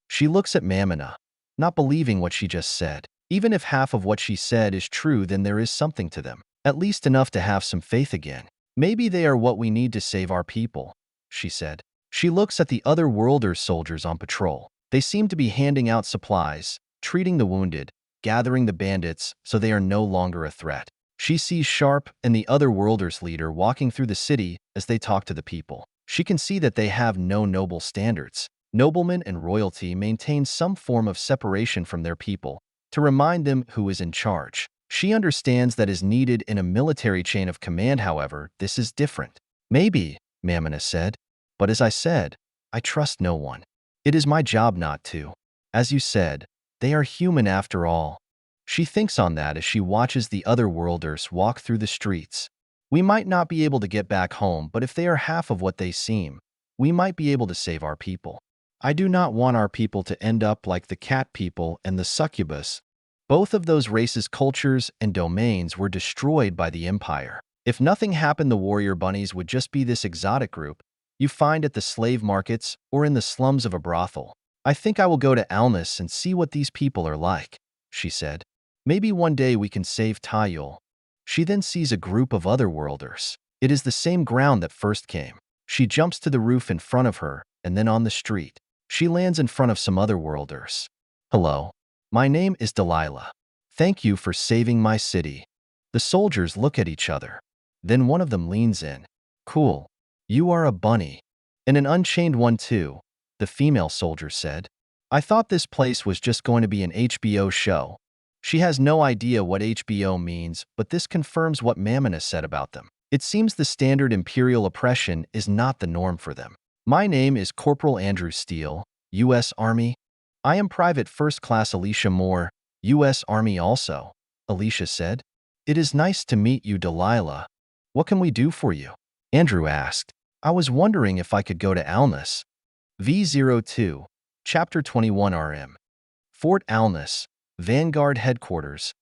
She looks at Mamina, not believing what she just said. Even if half of what she said is true, then there is something to them. At least enough to have some faith again. Maybe they are what we need to save our people, she said. She looks at the other worlder soldiers on patrol. They seem to be handing out supplies, treating the wounded, gathering the bandits so they are no longer a threat. She sees Sharpe and the other worlders leader walking through the city as they talk to the people. She can see that they have no noble standards. Noblemen and royalty maintain some form of separation from their people to remind them who is in charge. She understands that is needed in a military chain of command, however, this is different. Maybe, Mamina said, but as I said, I trust no one. It is my job not to. As you said, they are human after all. She thinks on that as she watches the other worlders walk through the streets. We might not be able to get back home, but if they are half of what they seem, we might be able to save our people. I do not want our people to end up like the cat people and the succubus. Both of those races, cultures, and domains were destroyed by the Empire. If nothing happened, the warrior bunnies would just be this exotic group you find at the slave markets or in the slums of a brothel. I think I will go to Alness and see what these people are like, she said. Maybe one day we can save Tayul. She then sees a group of other worlders. It is the same ground that first came. She jumps to the roof in front of her and then on the street. She lands in front of some other worlders. Hello. My name is Delilah. Thank you for saving my city. The soldiers look at each other. Then one of them leans in. Cool. You are a bunny. And an unchained one too, the female soldier said. I thought this place was just going to be an HBO show. She has no idea what HBO means, but this confirms what Mamina said about them. It seems the standard imperial oppression is not the norm for them. My name is Corporal Andrew Steele, U.S. Army. I am Private First Class Alicia Moore, U.S. Army also, Alicia said. It is nice to meet you, Delilah. What can we do for you? Andrew asked. I was wondering if I could go to Alness. V02, Chapter 21 RM. Fort Alness, Vanguard Headquarters,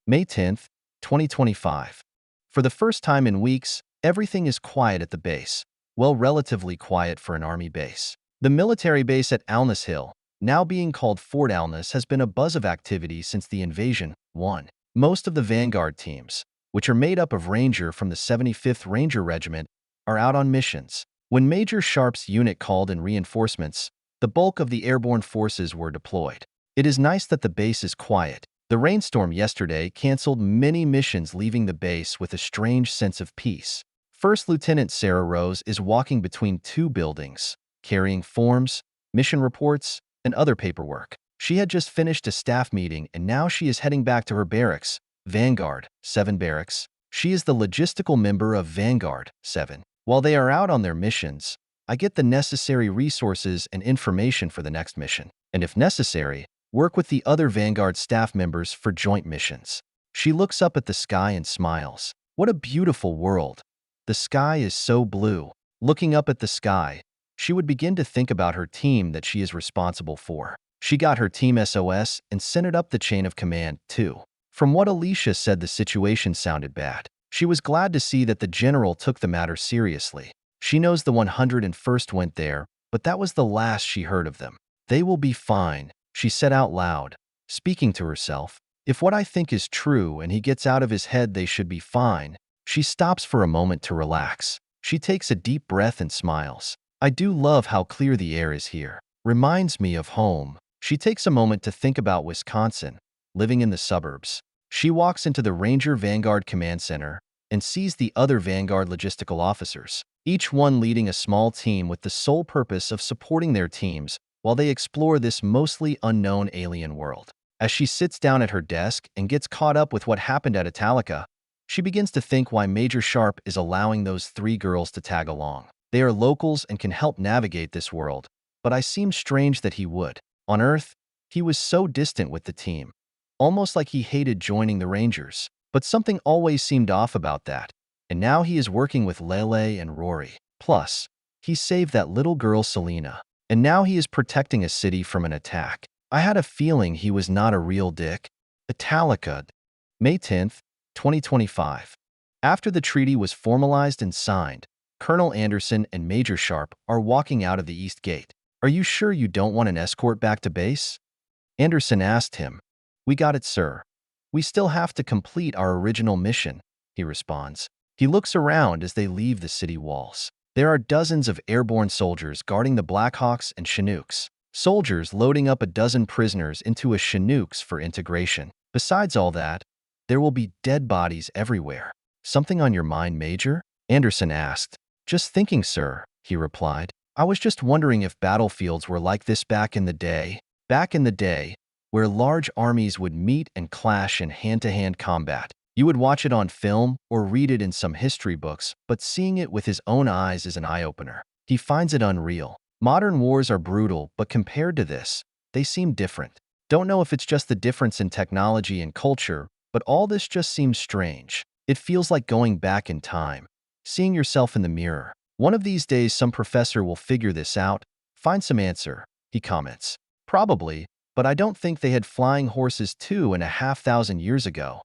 May 10, 2025. For the first time in weeks, everything is quiet at the base. Well, relatively quiet for an army base. The military base at Alness Hill, now being called Fort Alness, has been a buzz of activity since the invasion. 1. Most of the Vanguard teams, which are made up of Ranger from the 75th Ranger Regiment, are out on missions. When Major Sharpe's unit called in reinforcements, the bulk of the airborne forces were deployed. It is nice that the base is quiet. The rainstorm yesterday canceled many missions, leaving the base with a strange sense of peace. First Lieutenant Sarah Rose is walking between two buildings, carrying forms, mission reports, and other paperwork. She had just finished a staff meeting and now she is heading back to her barracks, Vanguard 7 barracks. She is the logistical member of Vanguard 7. While they are out on their missions, I get the necessary resources and information for the next mission, and if necessary, work with the other Vanguard staff members for joint missions. She looks up at the sky and smiles. What a beautiful world. The sky is so blue. Looking up at the sky, she would begin to think about her team that she is responsible for. She got her team SOS and sent it up the chain of command, too. From what Alicia said, the situation sounded bad. She was glad to see that the general took the matter seriously. She knows the 101st went there, but that was the last she heard of them. They will be fine, she said out loud, speaking to herself. If what I think is true and he gets out of his head, they should be fine. She stops for a moment to relax. She takes a deep breath and smiles. I do love how clear the air is here. Reminds me of home. She takes a moment to think about Wisconsin, living in the suburbs. She walks into the Ranger Vanguard Command Center and sees the other Vanguard logistical officers, each one leading a small team with the sole purpose of supporting their teams while they explore this mostly unknown alien world. As she sits down at her desk and gets caught up with what happened at Italica, she begins to think why Major Sharpe is allowing those 3 girls to tag along. They are locals and can help navigate this world, but I seem strange that he would. On Earth, he was so distant with the team, almost like he hated joining the Rangers. But something always seemed off about that, and now he is working with Lelei and Rory. Plus, he saved that little girl Selena, and now he is protecting a city from an attack. I had a feeling he was not a real dick. Italica, May 10th, 2025. After the treaty was formalized and signed, Colonel Anderson and Major Sharpe are walking out of the East Gate. Are you sure you don't want an escort back to base? Anderson asked him. We got it, sir. We still have to complete our original mission, he responds. He looks around as they leave the city walls. There are dozens of airborne soldiers guarding the Blackhawks and Chinooks. Soldiers loading up a dozen prisoners into a Chinooks for integration. Besides all that, there will be dead bodies everywhere. Something on your mind, Major? Anderson asked. Just thinking, sir, he replied. I was just wondering if battlefields were like this back in the day. Back in the day, where large armies would meet and clash in hand-to-hand combat. You would watch it on film or read it in some history books, but seeing it with his own eyes is an eye-opener. He finds it unreal. Modern wars are brutal, but compared to this, they seem different. Don't know if it's just the difference in technology and culture, but all this just seems strange. It feels like going back in time, seeing yourself in the mirror. One of these days, some professor will figure this out, find some answer, he comments. Probably, but I don't think they had flying horses 2,500 years ago,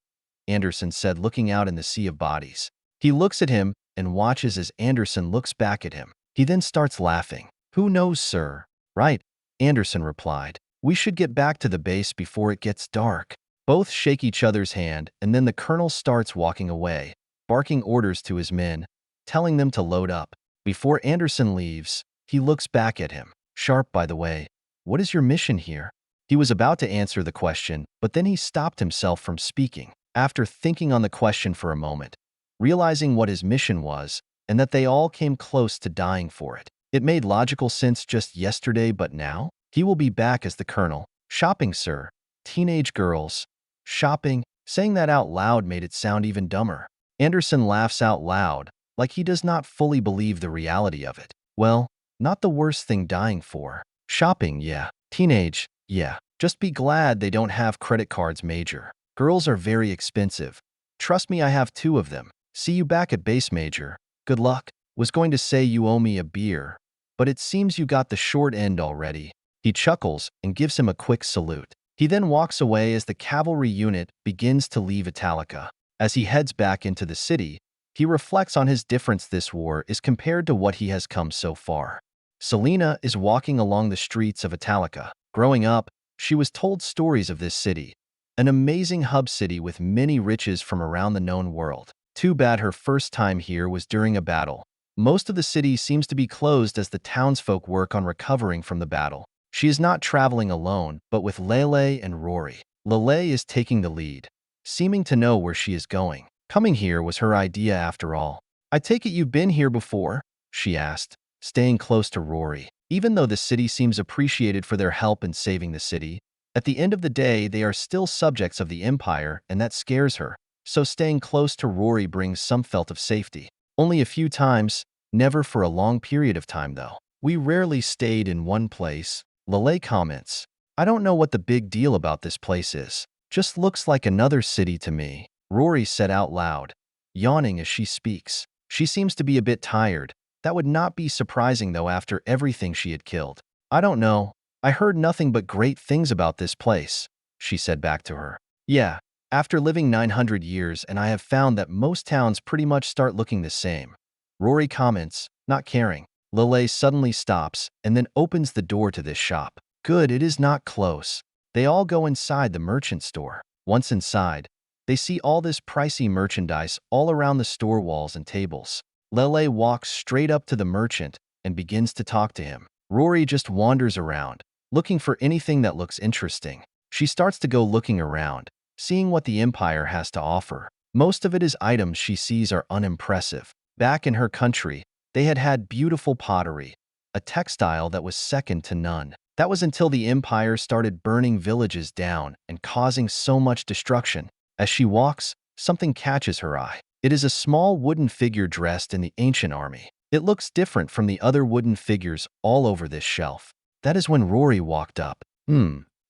Anderson said, looking out in the sea of bodies. He looks at him and watches as Anderson looks back at him. He then starts laughing. Who knows, sir? Right, Anderson replied. We should get back to the base before it gets dark. Both shake each other's hand, and then the colonel starts walking away, barking orders to his men, telling them to load up. Before Anderson leaves, he looks back at him. Sharpe, by the way, what is your mission here? He was about to answer the question, but then he stopped himself from speaking. After thinking on the question for a moment, realizing what his mission was, and that they all came close to dying for it. It made logical sense just yesterday, but now? He will be back as the colonel. Shopping, sir. Teenage girls. Shopping. Saying that out loud made it sound even dumber. Anderson laughs out loud, like he does not fully believe the reality of it. Well, not the worst thing dying for. Shopping, yeah. Teenage, yeah. Just be glad they don't have credit cards, Major. Girls are very expensive. Trust me, I have 2 of them. See you back at base, Major. Good luck. Was going to say you owe me a beer, but it seems you got the short end already. He chuckles and gives him a quick salute. He then walks away as the cavalry unit begins to leave Italica. As he heads back into the city, He reflects on his difference this war is compared to what he has come so far. Selena is walking along the streets of Italica. Growing up, she was told stories of this city, an amazing hub city with many riches from around the known world. Too bad her first time here was during a battle. Most of the city seems to be closed as the townsfolk work on recovering from the battle. She is not traveling alone, but with Lelei and Rory. Lelei is taking the lead, seeming to know where she is going. Coming here was her idea after all. I take it you've been here before? She asked, staying close to Rory. Even though the city seems appreciated for their help in saving the city, at the end of the day they are still subjects of the Empire, and that scares her. So staying close to Rory brings some felt of safety. Only a few times, never for a long period of time though. We rarely stayed in one place. Lelei comments. I don't know what the big deal about this place is. Just looks like another city to me. Rory said out loud, yawning as she speaks. She seems to be a bit tired. That would not be surprising though after everything she had killed. I don't know. I heard nothing but great things about this place, she said back to her. Yeah, after living 900 years and I have found that most towns pretty much start looking the same. Rory comments, not caring. Lelei suddenly stops and then opens the door to this shop. Good, it is not close. They all go inside the merchant store. Once inside, they see all this pricey merchandise all around the store walls and tables. Lelei walks straight up to the merchant and begins to talk to him. Rory just wanders around, looking for anything that looks interesting. She starts to go looking around, seeing what the Empire has to offer. Most of it is items she sees are unimpressive. Back in her country, they had had beautiful pottery, a textile that was second to none. That was until the Empire started burning villages down and causing so much destruction. As she walks, something catches her eye. It is a small wooden figure dressed in the ancient army. It looks different from the other wooden figures all over this shelf. That is when Rory walked up.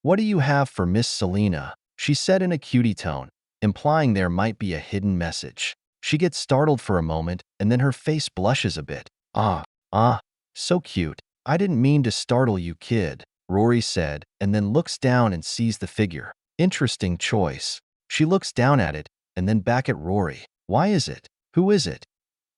What do you have for Miss Selena? She said in a cutie tone, implying there might be a hidden message. She gets startled for a moment, and then her face blushes a bit. So cute. I didn't mean to startle you, kid, Rory said, and then looks down and sees the figure. Interesting choice. She looks down at it, and then back at Rory. Why is it? Who is it?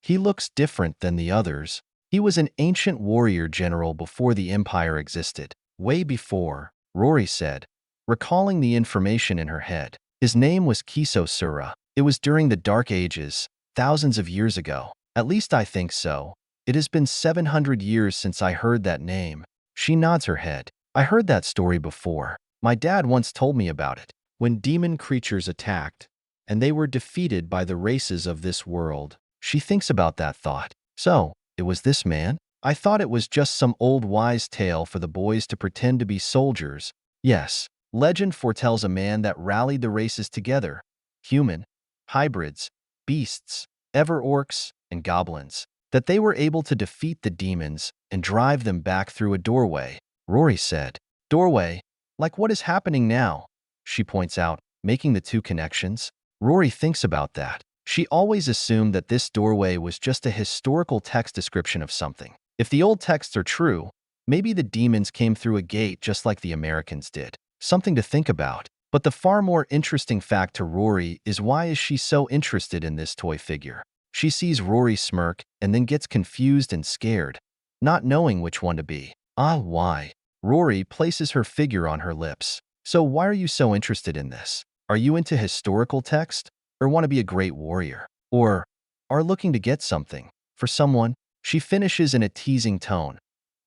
He looks different than the others. He was an ancient warrior general before the Empire existed. Way before, Rory said, recalling the information in her head. His name was Kiso Sura. It was during the Dark Ages, thousands of years ago. At least I think so. It has been 700 years since I heard that name. She nods her head. I heard that story before. My dad once told me about it. When demon creatures attacked, and they were defeated by the races of this world. She thinks about that thought. So, it was this man? I thought it was just some old wise tale for the boys to pretend to be soldiers. Yes, legend foretells a man that rallied the races together. Human, hybrids, beasts, ever-orcs, and goblins. That they were able to defeat the demons and drive them back through a doorway. Rory said, doorway? Like what is happening now? She points out, making the two connections. Rory thinks about that. She always assumed that this doorway was just a historical text description of something. If the old texts are true, maybe the demons came through a gate just like the Americans did. Something to think about. But the far more interesting fact to Rory is why is she so interested in this toy figure? She sees Rory smirk and then gets confused and scared, not knowing which one to be. Why? Rory places her figure on her lips. So why are you so interested in this? Are you into historical text? Or want to be a great warrior? Or are looking to get something for someone? She finishes in a teasing tone,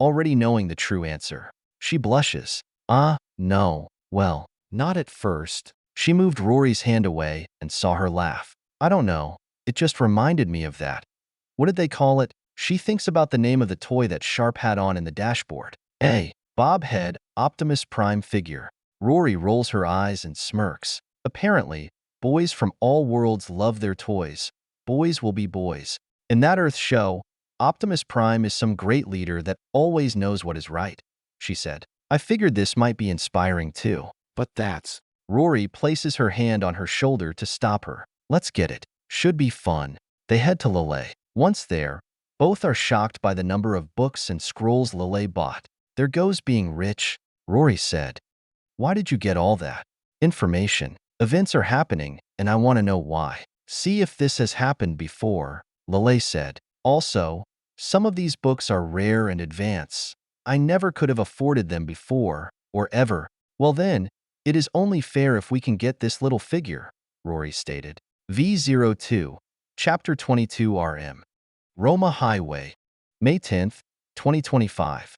already knowing the true answer. She blushes. No. Well, not at first. She moved Rory's hand away and saw her laugh. I don't know. It just reminded me of that. What did they call it? She thinks about the name of the toy that Sharpe had on in the dashboard. Bob Head, Optimus Prime figure. Rory rolls her eyes and smirks. Apparently, boys from all worlds love their toys. Boys will be boys. In that Earth show, Optimus Prime is some great leader that always knows what is right, she said. I figured this might be inspiring too. But that's... Rory places her hand on her shoulder to stop her. Let's get it. Should be fun. They head to Lelei. Once there, both are shocked by the number of books and scrolls Lelei bought. There goes being rich, Rory said. Why did you get all that? Information. Events are happening, and I want to know why. See if this has happened before, Lelei said. Also, some of these books are rare and advanced. I never could have afforded them before, or ever. Well then, it is only fair if we can get this little figure, Rory stated. V02, Chapter 22 RM. Roma Highway, May 10th, 2025.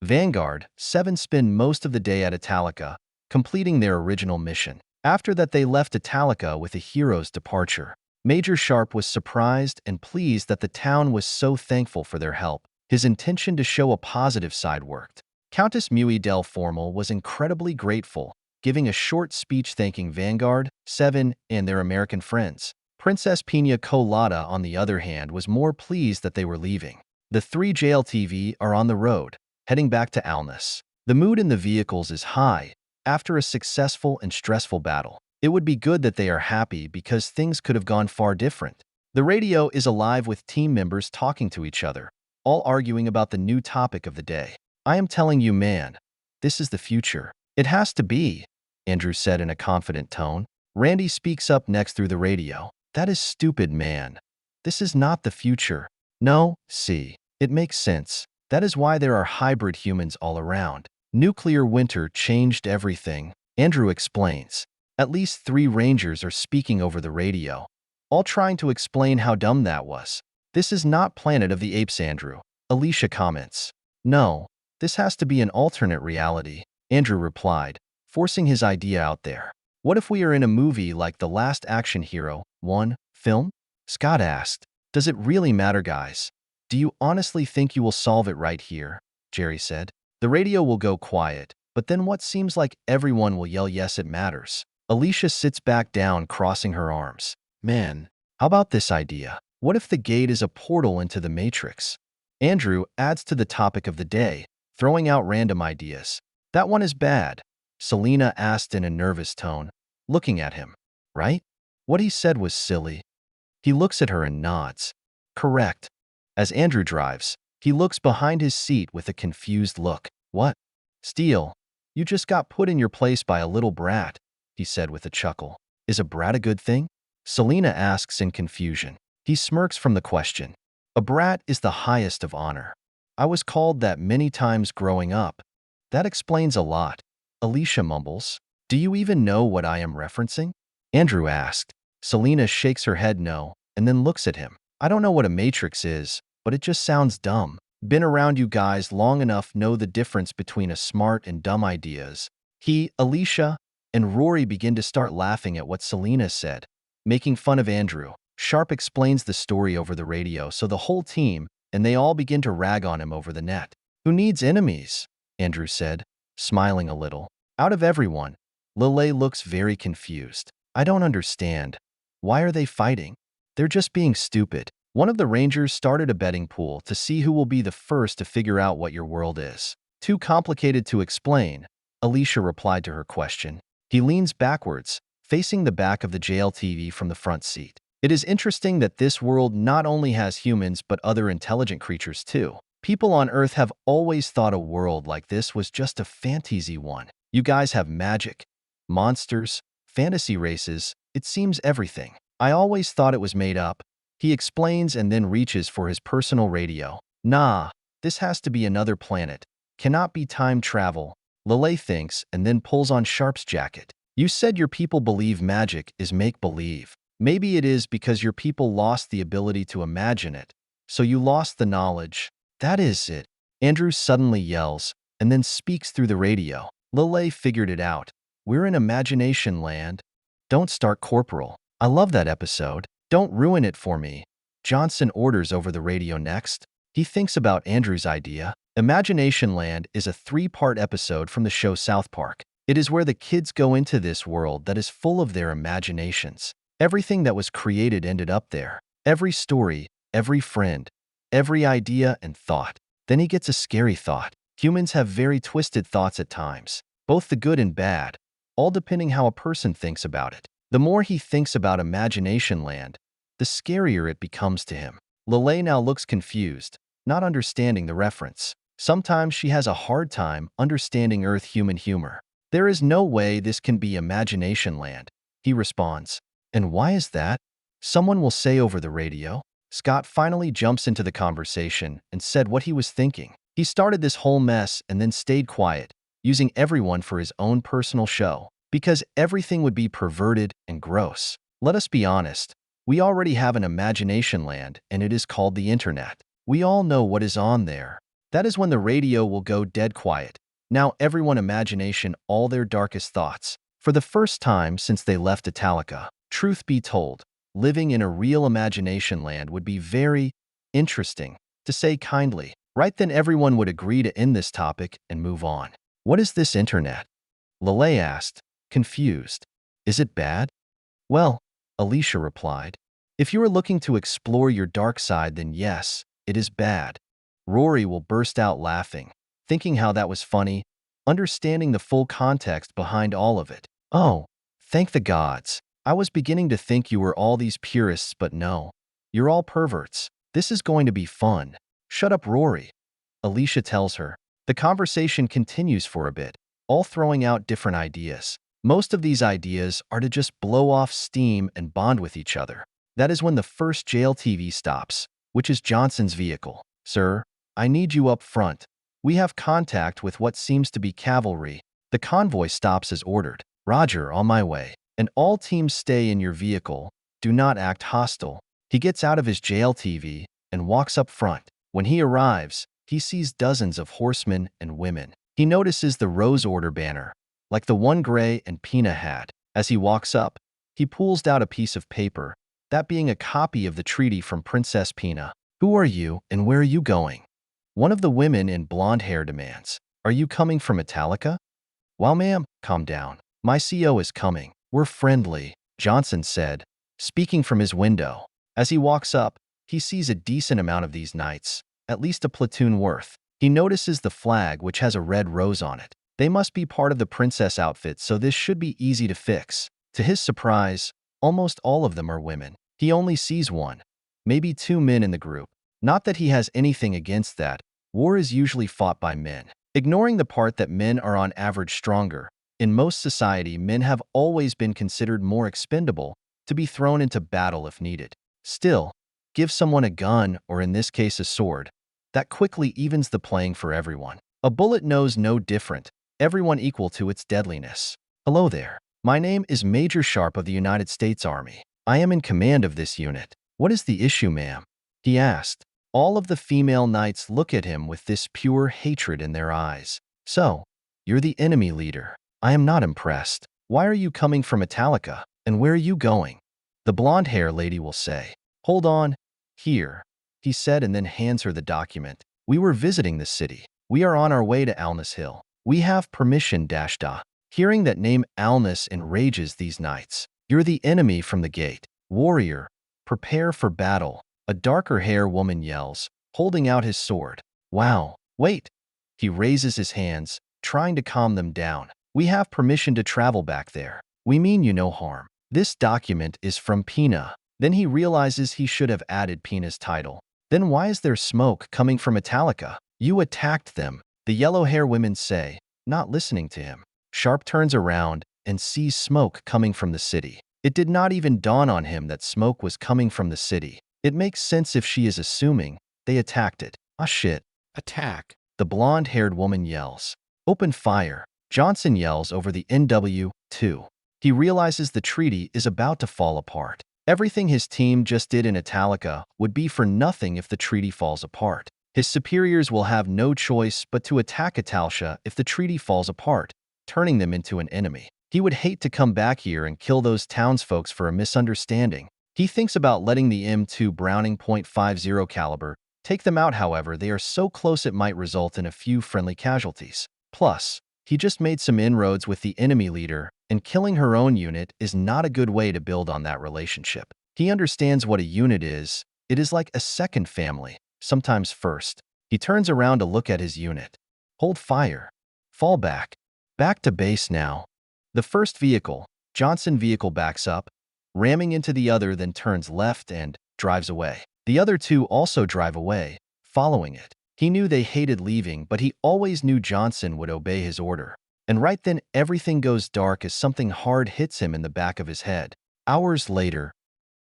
Vanguard 7 spend most of the day at Italica, completing their original mission. After that they left Italica with a hero's departure. Major Sharpe was surprised and pleased that the town was so thankful for their help. His intention to show a positive side worked. Countess Mui del Formal was incredibly grateful, giving a short speech thanking Vanguard 7 and their American friends. Princess Pina Colada, on the other hand, was more pleased that they were leaving. The 3 JLTV are on the road, heading back to Alness. The mood in the vehicles is high after a successful and stressful battle. It would be good that they are happy because things could have gone far different. The radio is alive with team members talking to each other, all arguing about the new topic of the day. I am telling you, man, this is the future. It has to be, Andrew said in a confident tone. Randy speaks up next through the radio. That is stupid, man. This is not the future. No, see, it makes sense. That is why there are hybrid humans all around. Nuclear winter changed everything, Andrew explains. At least 3 rangers are speaking over the radio, all trying to explain how dumb that was. This is not Planet of the Apes, Andrew, Alicia comments. No, this has to be an alternate reality, Andrew replied, forcing his idea out there. What if we are in a movie like The Last Action Hero 1 film? Scott asked. Does it really matter, guys? Do you honestly think you will solve it right here? Jerry said. The radio will go quiet, but then what seems like everyone will yell, yes, it matters. Alicia sits back down, crossing her arms. Man, how about this idea? What if the gate is a portal into the Matrix? Andrew adds to the topic of the day, throwing out random ideas. That one is bad, Selena asked in a nervous tone, looking at him. Right? What he said was silly. He looks at her and nods. Correct. As Andrew drives, he looks behind his seat with a confused look. What? Steele, you just got put in your place by a little brat, he said with a chuckle. Is a brat a good thing? Selena asks in confusion. He smirks from the question. A brat is the highest of honor. I was called that many times growing up. That explains a lot. Alicia mumbles. Do you even know what I am referencing? Andrew asked. Selena shakes her head no, and then looks at him. I don't know what a matrix is, but it just sounds dumb. Been around you guys long enough, know the difference between a smart and dumb ideas. He, Alicia, and Rory begin to start laughing at what Selena said, making fun of Andrew. Sharpe explains the story over the radio, so the whole team, and they all begin to rag on him over the net. Who needs enemies? Andrew said, smiling a little. Out of everyone, Lelei looks very confused. I don't understand. Why are they fighting? They're just being stupid. One of the rangers started a betting pool to see who will be the first to figure out what your world is. Too complicated to explain, Alicia replied to her question. He leans backwards, facing the back of the JLTV from the front seat. It is interesting that this world not only has humans but other intelligent creatures too. People on Earth have always thought a world like this was just a fantasy one. You guys have magic, monsters, fantasy races, it seems everything. I always thought it was made up. He explains and then reaches for his personal radio. Nah, this has to be another planet. Cannot be time travel, Lelei thinks and then pulls on Sharpe's jacket. You said your people believe magic is make-believe. Maybe it is because your people lost the ability to imagine it, so you lost the knowledge. That is it. Andrew suddenly yells and then speaks through the radio. Lelei figured it out. We're in imagination land. Don't start, Corporal. I love that episode. Don't ruin it for me. Johnson orders over the radio next. He thinks about Andrew's idea. Imagination Land is a 3-part episode from the show South Park. It is where the kids go into this world that is full of their imaginations. Everything that was created ended up there. Every story, every friend, every idea and thought. Then he gets a scary thought. Humans have very twisted thoughts at times, both the good and bad, all depending how a person thinks about it. The more he thinks about Imagination Land, the scarier it becomes to him. Lelei now looks confused, not understanding the reference. Sometimes she has a hard time understanding Earth human humor. There is no way this can be Imagination Land, he responds. And why is that? someone will say over the radio. Scott finally jumps into the conversation and said what he was thinking. He started this whole mess and then stayed quiet, using everyone for his own personal show, because everything would be perverted and gross. Let us be honest, we already have an imagination land and it is called the internet. We all know what is on there. That is when the radio will go dead quiet. Now everyone imagination all their darkest thoughts. For the first time since they left Italica, truth be told, living in a real imagination land would be very interesting, to say kindly. Right then everyone would agree to end this topic and move on. What is this internet? Lelei asked, confused. Is it bad? Well, Alicia replied, if you are looking to explore your dark side, then yes, it is bad. Rory will burst out laughing, thinking how that was funny, understanding the full context behind all of it. Oh, thank the gods. I was beginning to think you were all these purists, but no. You're all perverts. This is going to be fun. Shut up, Rory, Alicia tells her. The conversation continues for a bit, all throwing out different ideas. Most of these ideas are to just blow off steam and bond with each other. That is when the first jail TV stops, which is Johnson's vehicle. Sir, I need you up front. We have contact with what seems to be cavalry. The convoy stops as ordered. Roger, on my way. And all teams stay in your vehicle. Do not act hostile. He gets out of his jail TV and walks up front. When he arrives, he sees dozens of horsemen and women. He notices the Rose Order banner, like the one Gray and Pina had. As he walks up, he pulls out a piece of paper, that being a copy of the treaty from Princess Pina. Who are you and where are you going? One of the women in blonde hair demands. Are you coming from Italica? Well, ma'am, calm down. My CO is coming. We're friendly, Johnson said, speaking from his window. As he walks up, he sees a decent amount of these knights, at least a platoon worth. He notices the flag, which has a red rose on it. They must be part of the princess outfit, so this should be easy to fix. To his surprise, almost all of them are women. He only sees one, maybe two men in the group. Not that he has anything against that. War is usually fought by men. Ignoring the part that men are on average stronger, in most society, men have always been considered more expendable to be thrown into battle if needed. Still, give someone a gun, or in this case a sword, that quickly evens the playing for everyone. A bullet knows no different, everyone equal to its deadliness. Hello there. My name is Major Sharpe of the United States Army. I am in command of this unit. What is the issue, ma'am? He asked. All of the female knights look at him with this pure hatred in their eyes. So, you're the enemy leader. I am not impressed. Why are you coming from Italica, and where are you going? The blonde-hair lady will say. Hold on. Here, he said, and then hands her the document. We were visiting the city. We are on our way to Alness Hill. We have permission, Dashda. Hearing that name Alness enrages these knights. You're the enemy from the gate. Warrior, prepare for battle. A darker hair woman yells, holding out his sword. Wow, wait. He raises his hands, trying to calm them down. We have permission to travel back there. We mean you no harm. This document is from Pina. Then he realizes he should have added Pina's title. Then why is there smoke coming from Italica? You attacked them, the yellow-hair women say, not listening to him. Sharpe turns around and sees smoke coming from the city. It did not even dawn on him that smoke was coming from the city. It makes sense if she is assuming they attacked it. Ah shit. Attack. The blonde-haired woman yells. Open fire. Johnson yells over the NW2. He realizes the treaty is about to fall apart. Everything his team just did in Italica would be for nothing if the treaty falls apart. His superiors will have no choice but to attack Italica if the treaty falls apart, turning them into an enemy. He would hate to come back here and kill those townsfolks for a misunderstanding. He thinks about letting the M2 Browning .50 caliber take them out. However, they are so close it might result in a few friendly casualties. Plus, he just made some inroads with the enemy leader, and killing her own unit is not a good way to build on that relationship. He understands what a unit is. It is like a second family, sometimes first. He turns around to look at his unit. Hold fire. Fall back. Back to base now. The first vehicle, Johnson vehicle, backs up, ramming into the other, then turns left and drives away. The other two also drive away, following it. He knew they hated leaving, but he always knew Johnson would obey his order. And right then, everything goes dark as something hard hits him in the back of his head. Hours later,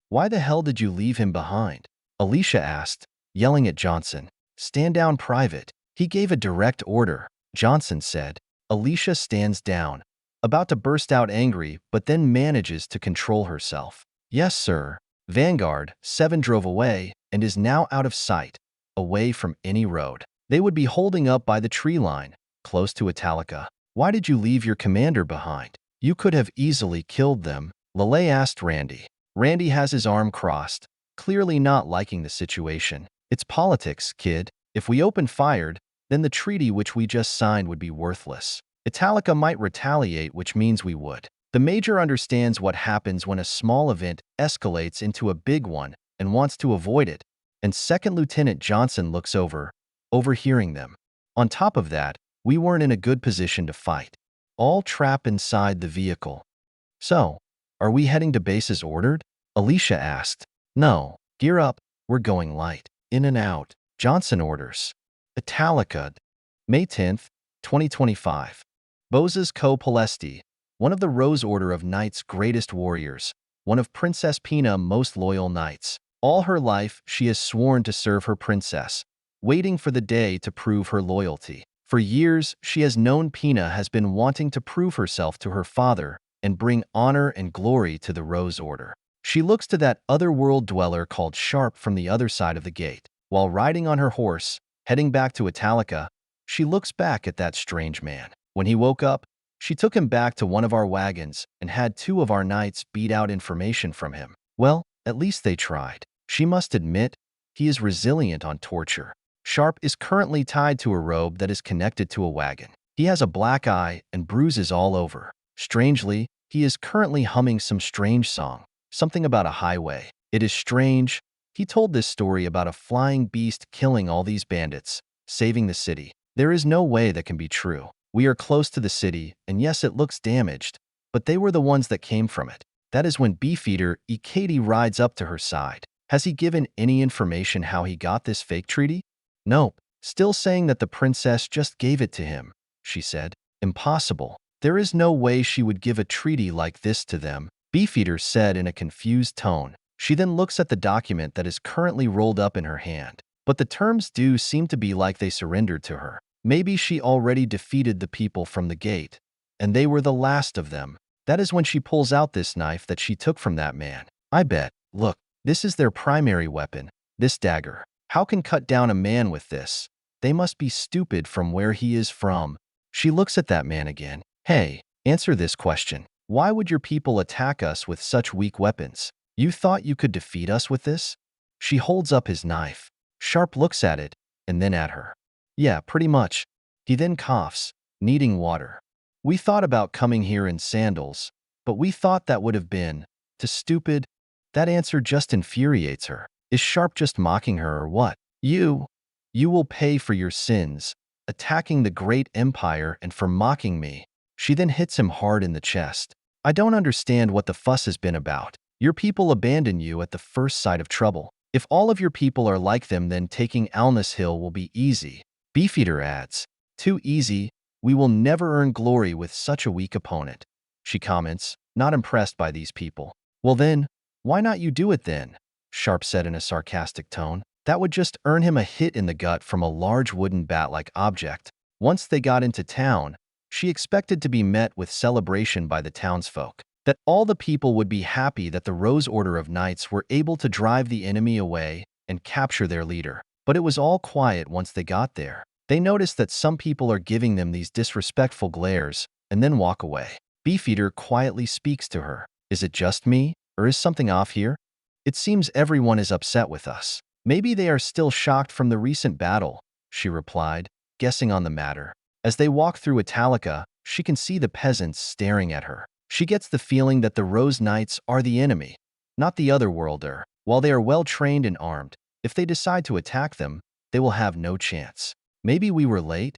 Why the hell did you leave him behind? Alicia asked, yelling at Johnson. Stand down, Private. He gave a direct order, Johnson said. Alicia stands down, about to burst out angry, but then manages to control herself. Yes, sir. Vanguard 7 drove away and is now out of sight, away from any road. They would be holding up by the tree line, close to Italica. Why did you leave your commander behind? You could have easily killed them, Lelei asked Randy. Randy has his arm crossed, clearly not liking the situation. It's politics, kid. If we open fired, then the treaty which we just signed would be worthless. Italica might retaliate, which means we would. The Major understands what happens when a small event escalates into a big one and wants to avoid it, and Second Lieutenant Johnson looks over, overhearing them. On top of that, we weren't in a good position to fight. All trapped inside the vehicle. So, are we heading to base as ordered? Alicia asked. No, gear up, we're going light. In and out. Johnson orders. Italica, May 10th, 2025. Boses Co Palesti, one of the Rose Order of Knights' greatest warriors, one of Princess Pina's most loyal knights. All her life, she has sworn to serve her princess, waiting for the day to prove her loyalty. For years, she has known Pina has been wanting to prove herself to her father and bring honor and glory to the Rose Order. She looks to that other world dweller called Sharpe from the other side of the gate. While riding on her horse, heading back to Italica, she looks back at that strange man. When he woke up, she took him back to one of our wagons and had 2 of our knights beat out information from him. Well, at least they tried. She must admit, he is resilient on torture. Sharpe is currently tied to a rope that is connected to a wagon. He has a black eye and bruises all over. Strangely, he is currently humming some strange song, something about a highway. It is strange. He told this story about a flying beast killing all these bandits, saving the city. There is no way that can be true. We are close to the city, and yes, it looks damaged, but they were the ones that came from it. That is when Beefeater Ikedi rides up to her side. Has he given any information how he got this fake treaty? Nope. Still saying that the princess just gave it to him, she said. Impossible. There is no way she would give a treaty like this to them, Beefeater said in a confused tone. She then looks at the document that is currently rolled up in her hand. But the terms do seem to be like they surrendered to her. Maybe she already defeated the people from the gate, and they were the last of them. That is when she pulls out this knife that she took from that man. I bet. Look, this is their primary weapon, this dagger. How can cut down a man with this? They must be stupid from where he is from. She looks at that man again. Hey, answer this question. Why would your people attack us with such weak weapons? You thought you could defeat us with this? She holds up his knife. Sharpe looks at it, and then at her. Yeah, pretty much. He then coughs, needing water. We thought about coming here in sandals, but we thought that would have been too stupid. That answer just infuriates her. Is Sharpe just mocking her or what? You will pay for your sins, attacking the great empire and for mocking me. She then hits him hard in the chest. I don't understand what the fuss has been about. Your people abandon you at the first sight of trouble. If all of your people are like them, then taking Alness Hill will be easy. Beefeater adds, too easy. We will never earn glory with such a weak opponent. She comments, not impressed by these people. Well then, why not you do it then? Sharpe said in a sarcastic tone. That would just earn him a hit in the gut from a large wooden bat-like object. Once they got into town, she expected to be met with celebration by the townsfolk. That all the people would be happy that the Rose Order of Knights were able to drive the enemy away and capture their leader. But it was all quiet once they got there. They noticed that some people are giving them these disrespectful glares and then walk away. Beefeater quietly speaks to her. Is it just me, or is something off here? It seems everyone is upset with us. Maybe they are still shocked from the recent battle, she replied, guessing on the matter. As they walk through Italica, she can see the peasants staring at her. She gets the feeling that the Rose Knights are the enemy, not the Otherworlder. While they are well trained and armed, if they decide to attack them, they will have no chance. Maybe we were late?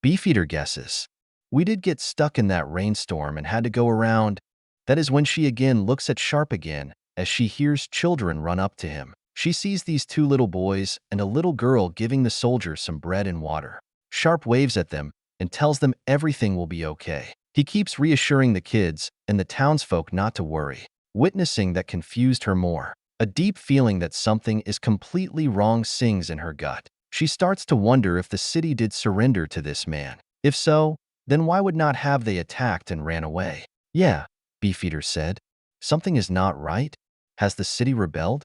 Beefeater guesses. We did get stuck in that rainstorm and had to go around. That is when she again looks at Sharpe again, as she hears children run up to him. She sees these 2 little boys and a little girl giving the soldiers some bread and water. Sharpe waves at them and tells them everything will be okay. He keeps reassuring the kids and the townsfolk not to worry. Witnessing that confused her more. A deep feeling that something is completely wrong sings in her gut. She starts to wonder if the city did surrender to this man. If so, then why would not have they attacked and ran away? Yeah, Beefeater said. Something is not right? Has the city rebelled?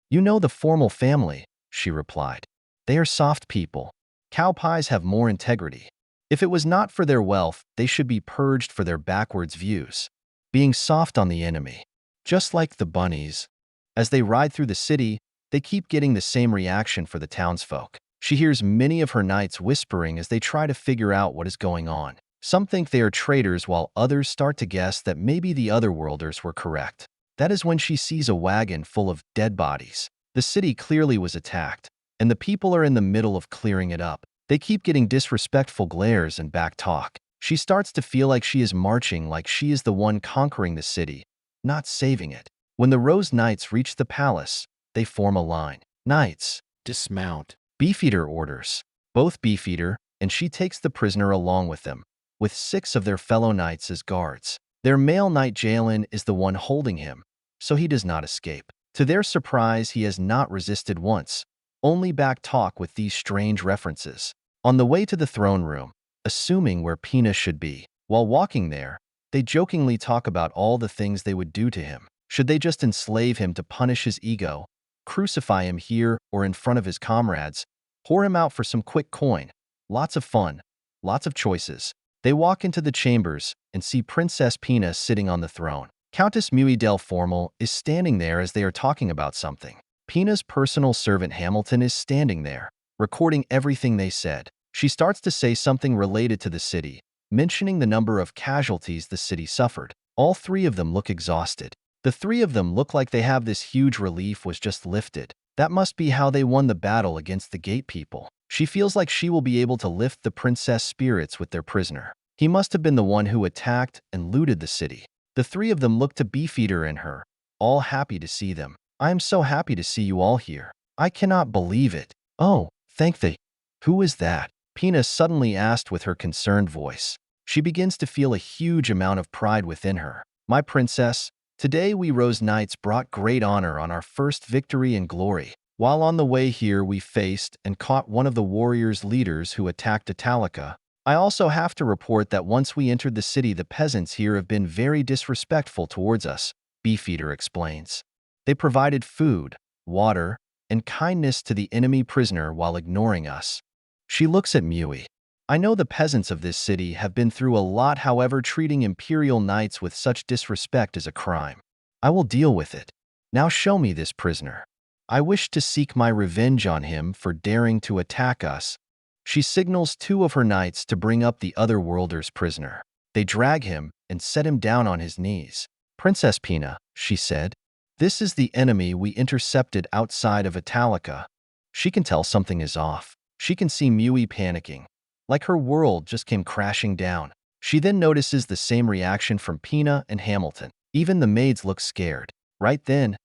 You know the formal family, she replied. They are soft people. Cow pies have more integrity. If it was not for their wealth, they should be purged for their backwards views. Being soft on the enemy. Just like the bunnies. As they ride through the city, they keep getting the same reaction for the townsfolk. She hears many of her knights whispering as they try to figure out what is going on. Some think they are traitors while others start to guess that maybe the otherworlders were correct. That is when she sees a wagon full of dead bodies. The city clearly was attacked, and the people are in the middle of clearing it up. They keep getting disrespectful glares and back talk. She starts to feel like she is marching like she is the one conquering the city, not saving it. When the Rose Knights reach the palace, they form a line. Knights, dismount. Beefeater orders. Both Beefeater and she takes the prisoner along with them, with 6 of their fellow knights as guards. Their male knight Jalen is the one holding him, so he does not escape. To their surprise, he has not resisted once, only back talk with these strange references. On the way to the throne room, assuming where Pina should be, while walking there, they jokingly talk about all the things they would do to him. Should they just enslave him to punish his ego, crucify him here or in front of his comrades, whore him out for some quick coin? Lots of fun, lots of choices. They walk into the chambers and see Princess Pina sitting on the throne. Countess Mui del Formal is standing there as they are talking about something. Pina's personal servant Hamilton is standing there, recording everything they said. She starts to say something related to the city, mentioning the number of casualties the city suffered. All 3 of them look exhausted. The 3 of them look like they have this huge relief was just lifted. That must be how they won the battle against the gate people. She feels like she will be able to lift the princess spirits with their prisoner. He must have been the one who attacked and looted the city. The 3 of them look to Beefeater and her, all happy to see them. I am so happy to see you all here. I cannot believe it. Oh, thank thee. Who is that? Pina suddenly asked with her concerned voice. She begins to feel a huge amount of pride within her. My princess, today we Rose Knights brought great honor on our first victory and glory. While on the way here we faced and caught one of the warriors' leaders who attacked Italica. I also have to report that once we entered the city, the peasants here have been very disrespectful towards us, Beefeater explains. They provided food, water, and kindness to the enemy prisoner while ignoring us. She looks at Mui. I know the peasants of this city have been through a lot, however, treating imperial knights with such disrespect is a crime. I will deal with it. Now show me this prisoner. I wish to seek my revenge on him for daring to attack us. She signals 2 of her knights to bring up the other worlder's prisoner. They drag him and set him down on his knees. Princess Pina, she said, this is the enemy we intercepted outside of Italica. She can tell something is off. She can see Mui panicking, like her world just came crashing down. She then notices the same reaction from Pina and Hamilton. Even the maids look scared. Right then,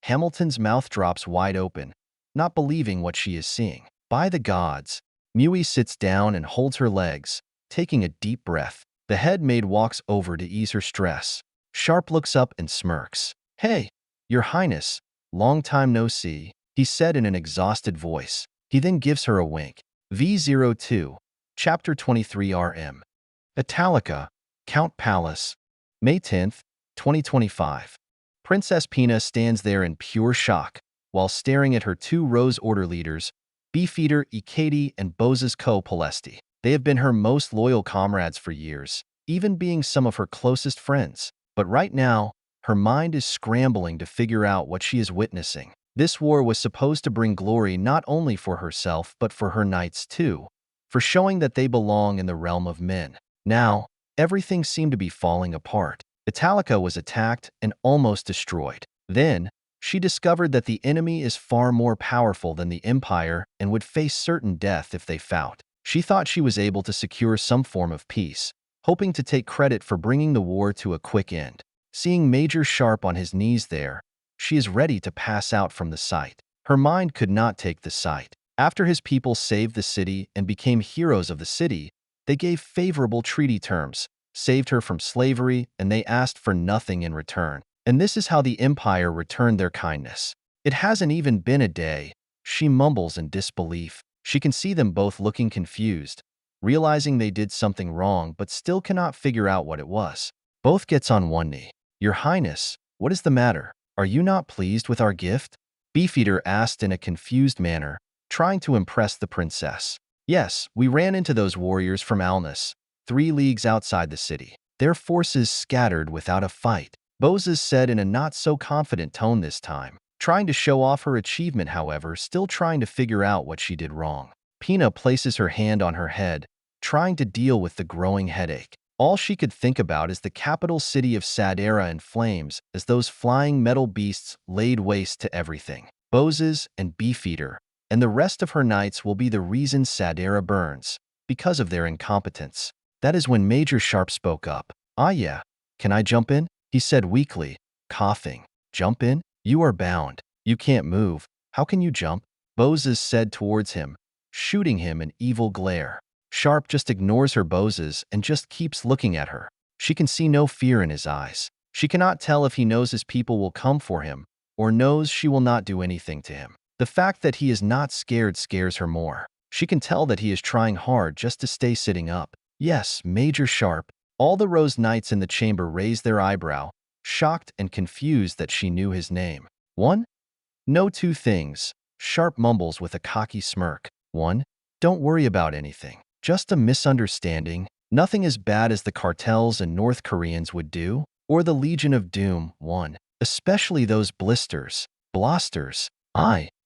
Hamilton's mouth drops wide open, not believing what she is seeing. By the gods! Mui sits down and holds her legs, taking a deep breath. The head maid walks over to ease her stress. Sharpe looks up and smirks. Hey, Your Highness, long time no see, he said in an exhausted voice. He then gives her a wink. V02, Chapter 23 RM. Italica, Count Palace, May 10th, 2025. Princess Pina stands there in pure shock, while staring at her 2 Rose Order leaders, Beefeater Ikadi and Bozes Co Palesti. They have been her most loyal comrades for years, even being some of her closest friends. But right now, her mind is scrambling to figure out what she is witnessing. This war was supposed to bring glory not only for herself but for her knights too, for showing that they belong in the realm of men. Now, everything seemed to be falling apart. Italica was attacked and almost destroyed. Then, she discovered that the enemy is far more powerful than the Empire and would face certain death if they fought. She thought she was able to secure some form of peace, hoping to take credit for bringing the war to a quick end. Seeing Major Sharpe on his knees there, she is ready to pass out from the sight. Her mind could not take the sight. After his people saved the city and became heroes of the city, they gave favorable treaty terms, saved her from slavery, and they asked for nothing in return. And this is how the Empire returned their kindness. It hasn't even been a day, she mumbles in disbelief. She can see them both looking confused, realizing they did something wrong but still cannot figure out what it was. Both gets on one knee. Your Highness, what is the matter? Are you not pleased with our gift? Beefeater asked in a confused manner, trying to impress the princess. Yes, we ran into those warriors from Alness, 3 leagues outside the city. Their forces scattered without a fight, Boses said in a not-so-confident tone this time, trying to show off her achievement however, still trying to figure out what she did wrong. Pina places her hand on her head, trying to deal with the growing headache. All she could think about is the capital city of Sadera in flames as those flying metal beasts laid waste to everything. Boses and Beefeater and the rest of her knights will be the reason Sadera burns, because of their incompetence. That is when Major Sharpe spoke up. Ah yeah, can I jump in? He said weakly, coughing. Jump in? You are bound. You can't move. How can you jump? Boses said towards him, shooting him an evil glare. Sharpe just ignores her Boses and just keeps looking at her. She can see no fear in his eyes. She cannot tell if he knows his people will come for him, or knows she will not do anything to him. The fact that he is not scared scares her more. She can tell that he is trying hard just to stay sitting up. Yes, Major Sharpe. All the Rose Knights in the chamber raised their eyebrow, shocked and confused that she knew his name. One? No, 2 things. Sharpe mumbles with a cocky smirk. 1. Don't worry about anything. Just a misunderstanding. Nothing as bad as the cartels and North Koreans would do, or the Legion of Doom. 1. Especially those blasters.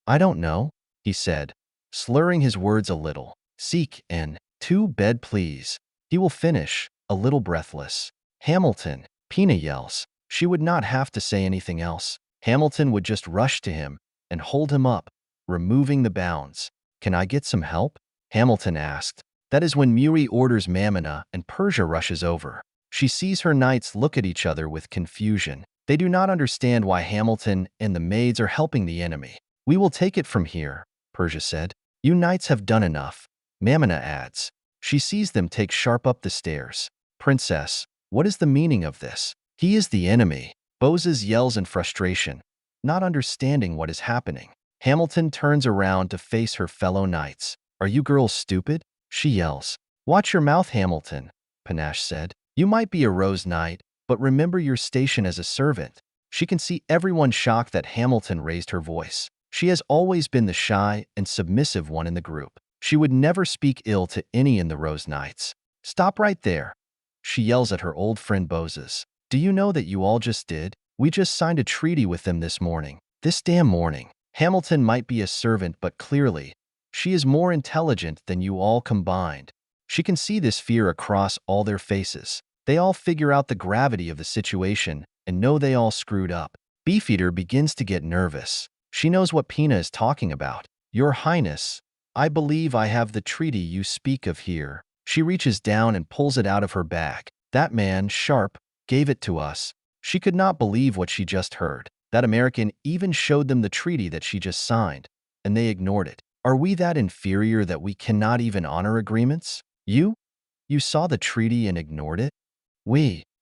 I don't know, he said, slurring his words a little. Seek an 2 bed please. He will finish, a little breathless. Hamilton, Pina yells. She would not have to say anything else. Hamilton would just rush to him and hold him up, removing the bounds. Can I get some help? Hamilton asked. That is when Muri orders Mamina and Persia rushes over. She sees her knights look at each other with confusion. They do not understand why Hamilton and the maids are helping the enemy. We will take it from here, Persia said. You knights have done enough, Mamina adds. She sees them take Sharpe up the stairs. Princess, what is the meaning of this? He is the enemy. Boses yells in frustration, not understanding what is happening. Hamilton turns around to face her fellow knights. Are you girls stupid? She yells. Watch your mouth, Hamilton, Panache said. You might be a Rose Knight, but remember your station as a servant. She can see everyone shocked that Hamilton raised her voice. She has always been the shy and submissive one in the group. She would never speak ill to any in the Rose Knights. Stop right there. She yells at her old friend Boses. Do you know that you all just did? We just signed a treaty with them this morning. This damn morning. Hamilton might be a servant, but clearly, she is more intelligent than you all combined. She can see this fear across all their faces. They all figure out the gravity of the situation and know they all screwed up. Beefeater begins to get nervous. She knows what Pina is talking about. Your Highness, I believe I have the treaty you speak of here. She reaches down and pulls it out of her bag. That man, Sharpe, gave it to us. She could not believe what she just heard. That American even showed them the treaty that she just signed, and they ignored it. Are we that inferior that we cannot even honor agreements? You saw the treaty and ignored it?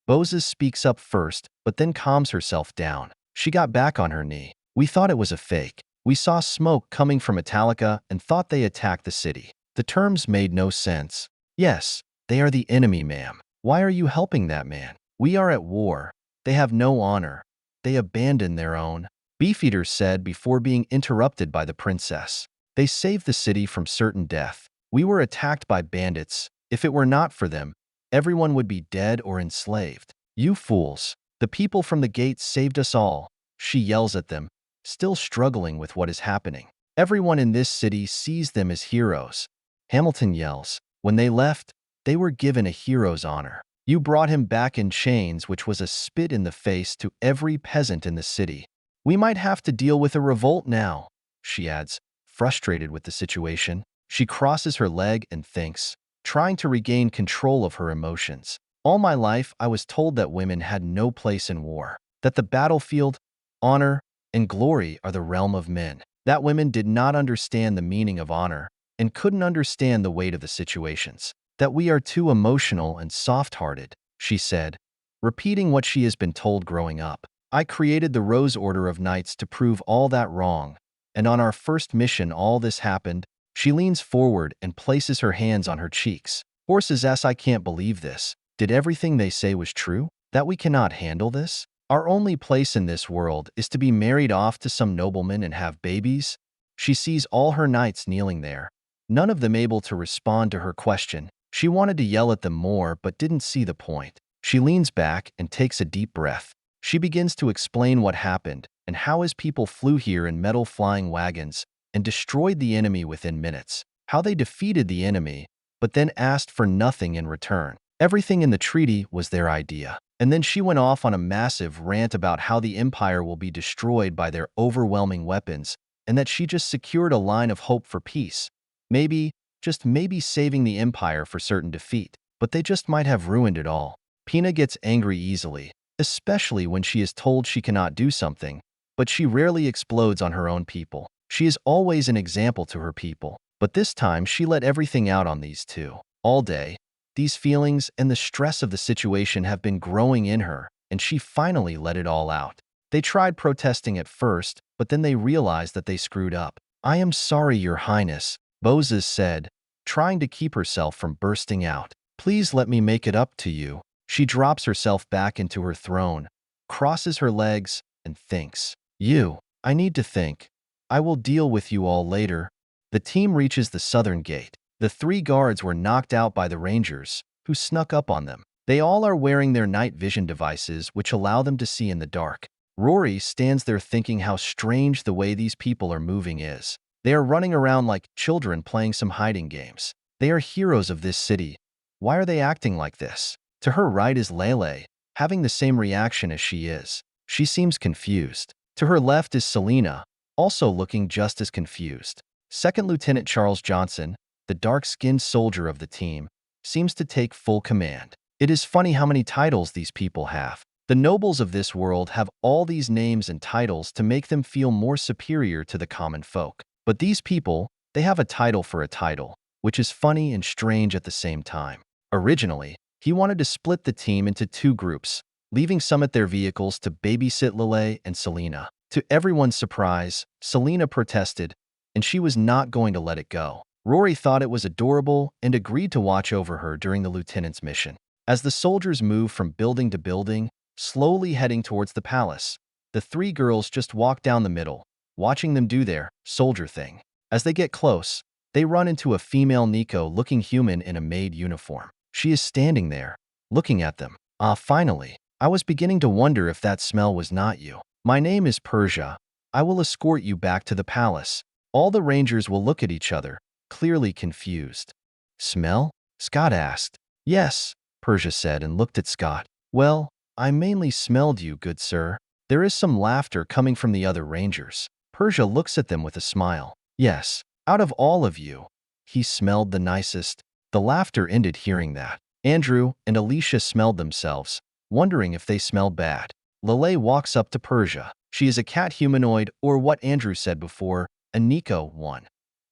Boses speaks up first, but then calms herself down. She got back on her knee. We thought it was a fake. We saw smoke coming from Italica and thought they attacked the city. The terms made no sense. Yes, they are the enemy, ma'am. Why are you helping that man? We are at war. They have no honor. They abandon their own. Beefeater said before being interrupted by the princess. They saved the city from certain death. We were attacked by bandits. If it were not for them, everyone would be dead or enslaved. You fools. The people from the gates saved us all. She yells at them, still struggling with what is happening. Everyone in this city sees them as heroes. Hamilton yells. When they left, they were given a hero's honor. You brought him back in chains, which was a spit in the face to every peasant in the city. We might have to deal with a revolt now, she adds, frustrated with the situation. She crosses her leg and thinks, trying to regain control of her emotions. All my life, I was told that women had no place in war, that the battlefield, honor, and glory are the realm of men, that women did not understand the meaning of honor and couldn't understand the weight of the situations, that we are too emotional and soft-hearted, she said, repeating what she has been told growing up. I created the Rose Order of Knights to prove all that wrong. And on our first mission all this happened." She leans forward and places her hands on her cheeks. Horses ass, I can't believe this. Did everything they say was true? That we cannot handle this? Our only place in this world is to be married off to some nobleman and have babies? She sees all her knights kneeling there, none of them able to respond to her question. She wanted to yell at them more but didn't see the point. She leans back and takes a deep breath. She begins to explain what happened and how his people flew here in metal flying wagons and destroyed the enemy within minutes. How they defeated the enemy, but then asked for nothing in return. Everything in the treaty was their idea. And then she went off on a massive rant about how the Empire will be destroyed by their overwhelming weapons and that she just secured a line of hope for peace. Maybe, just maybe saving the Empire for certain defeat. But they just might have ruined it all. Pina gets angry easily, especially when she is told she cannot do something, but she rarely explodes on her own people. She is always an example to her people, but this time she let everything out on these two. All day, these feelings and the stress of the situation have been growing in her, and she finally let it all out. They tried protesting at first, but then they realized that they screwed up. "I am sorry, Your Highness," Bozes said, trying to keep herself from bursting out. "Please let me make it up to you." She drops herself back into her throne, crosses her legs, and thinks, I need to think. I will deal with you all later." The team reaches the southern gate. The 3 guards were knocked out by the Rangers, who snuck up on them. They all are wearing their night vision devices, which allow them to see in the dark. Rory stands there thinking how strange the way these people are moving is. They are running around like children playing some hiding games. They are heroes of this city. Why are they acting like this? To her right is Lelei, having the same reaction as she is. She seems confused. To her left is Selena, also looking just as confused. Second Lieutenant Charles Johnson, the dark-skinned soldier of the team, seems to take full command. It is funny how many titles these people have. The nobles of this world have all these names and titles to make them feel more superior to the common folk. But these people, they have a title for a title, which is funny and strange at the same time. Originally, he wanted to split the team into 2 groups, leaving some at their vehicles to babysit Lelei and Selena. To everyone's surprise, Selena protested, and she was not going to let it go. Rory thought it was adorable and agreed to watch over her during the lieutenant's mission. As the soldiers move from building to building, slowly heading towards the palace, the 3 girls just walk down the middle, watching them do their soldier thing. As they get close, they run into a female Nico-looking human in a maid uniform. She is standing there, looking at them. "Ah, finally. I was beginning to wonder if that smell was not you. My name is Persia. I will escort you back to the palace." All the Rangers will look at each other, clearly confused. "Smell?" Scott asked. "Yes," Persia said and looked at Scott. "Well, I mainly smelled you, good sir." There is some laughter coming from the other Rangers. Persia looks at them with a smile. "Yes, out of all of you, he smelled the nicest." The laughter ended hearing that. Andrew and Alicia smelled themselves, wondering if they smelled bad. Lelei walks up to Persia. She is a cat humanoid, or what Andrew said before, a Nico one.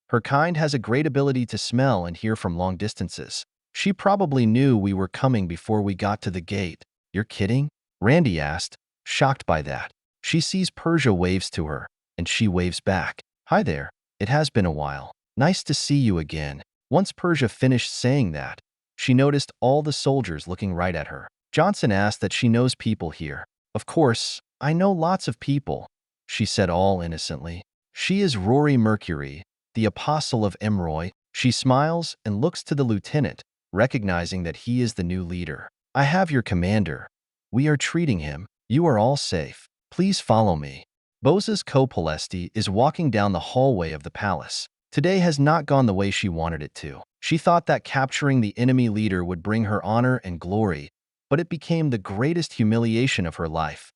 Her kind has a great ability to smell and hear from long distances. She probably knew we were coming before we got to the gate. "You're kidding?" Randy asked, shocked by that. She sees Persia waves to her, and she waves back. "Hi there. It has been a while. Nice to see you again." Once Persia finished saying that, she noticed all the soldiers looking right at her. Johnson asked that she knows people here. "Of course, I know lots of people," she said all innocently. "She is Rory Mercury, the apostle of Emroy." She smiles and looks to the lieutenant, recognizing that he is the new leader. "I have your commander. We are treating him. You are all safe. Please follow me." Boza's co-Palesti is walking down the hallway of the palace. Today has not gone the way she wanted it to. She thought that capturing the enemy leader would bring her honor and glory, but it became the greatest humiliation of her life.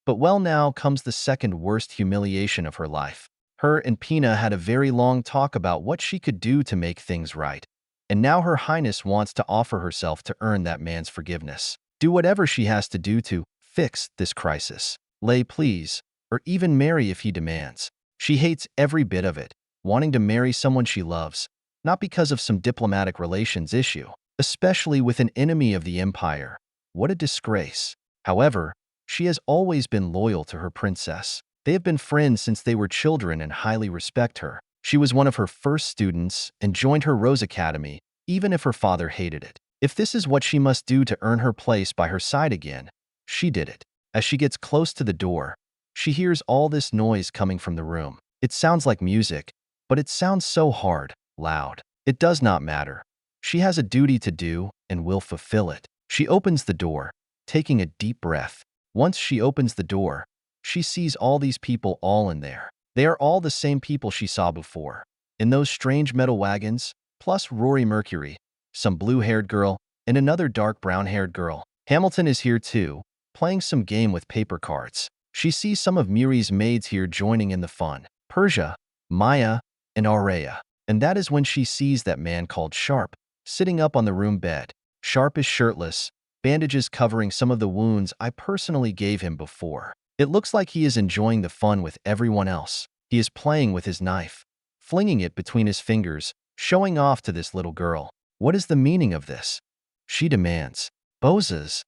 But well, now comes the second worst humiliation of her life. Her and Pina had a very long talk about what she could do to make things right, and now Her Highness wants to offer herself to earn that man's forgiveness. Do whatever she has to do to fix this crisis. Lay, please, or even marry if he demands. She hates every bit of it, wanting to marry someone she loves, not because of some diplomatic relations issue, especially with an enemy of the Empire. What a disgrace. However, She has always been loyal to her princess. They have been friends since they were children and highly respect her. She was one of her first students and joined her Rose Academy, even if her father hated it. If this is what she must do to earn her place by her side again, she did it. As she gets close to the door, she hears all this noise coming from the room. It sounds like music, but it sounds so hard, loud. It does not matter. She has a duty to do and will fulfill it. She opens the door, taking a deep breath. Once she opens the door, she sees all these people all in there. They are all the same people she saw before. In those strange metal wagons, plus Rory Mercury, some blue-haired girl, and another dark brown-haired girl. Hamilton is here too, playing some game with paper cards. She sees some of Muri's maids here joining in the fun. Persia, Maya, and Aurea. And that is when she sees that man called Sharpe, sitting up on the room bed. Sharpe is shirtless, bandages covering some of the wounds I personally gave him before. It looks like he is enjoying the fun with everyone else. He is playing with his knife, flinging it between his fingers, showing off to this little girl. What is the meaning of this? She demands. Bozes?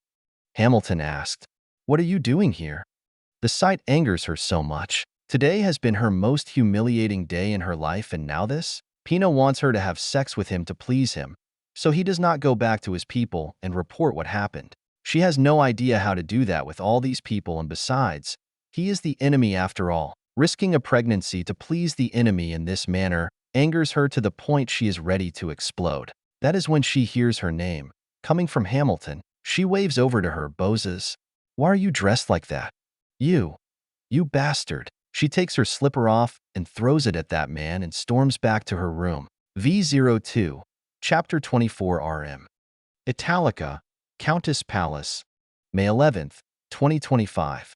Hamilton asked. What are you doing here? The sight angers her so much. Today has been her most humiliating day in her life, and now this? Pina wants her to have sex with him to please him, so he does not go back to his people and report what happened. She has no idea how to do that with all these people, and besides, he is the enemy after all. Risking a pregnancy to please the enemy in this manner angers her to the point she is ready to explode. That is when she hears her name, coming from Hamilton. She waves over to her. Bozes, why are you dressed like that? You bastard. She takes her slipper off and throws it at that man and storms back to her room. V02, Chapter 24 RM. Italica, Countess Palace, May 11th, 2025.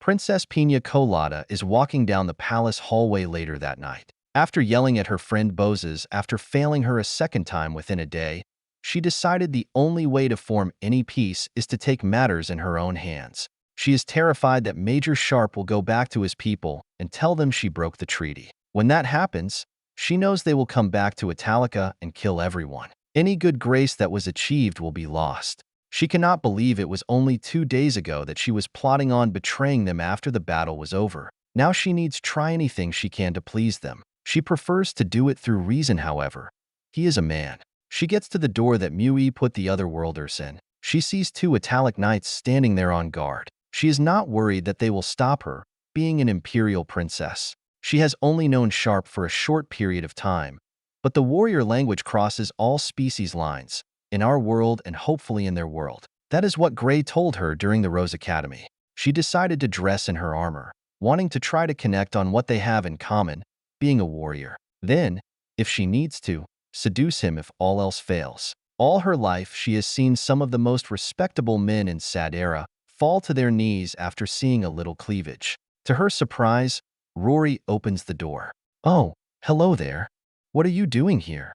Princess Pina Colada is walking down the palace hallway later that night. After yelling at her friend Bozes after failing her a second time within a day, she decided the only way to form any peace is to take matters in her own hands. She is terrified that Major Sharpe will go back to his people and tell them she broke the treaty. When that happens, she knows they will come back to Italica and kill everyone. Any good grace that was achieved will be lost. She cannot believe it was only 2 days ago that she was plotting on betraying them after the battle was over. Now she needs try anything she can to please them. She prefers to do it through reason, however. He is a man. She gets to the door that Mui put the other worlders in. She sees 2 Italic knights standing there on guard. She is not worried that they will stop her, being an imperial princess. She has only known Sharpe for a short period of time, but the warrior language crosses all species lines, in our world and hopefully in their world. That is what Gray told her during the Rose Academy. She decided to dress in her armor, wanting to try to connect on what they have in common, being a warrior. Then, if she needs to, seduce him if all else fails. All her life she has seen some of the most respectable men in sadera fall to their knees after seeing a little cleavage. To her surprise, Rory opens the door. Oh, hello there. What are you doing here?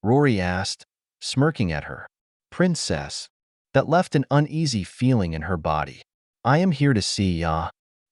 Rory asked, smirking at her. Princess. That left an uneasy feeling in her body. I am here to see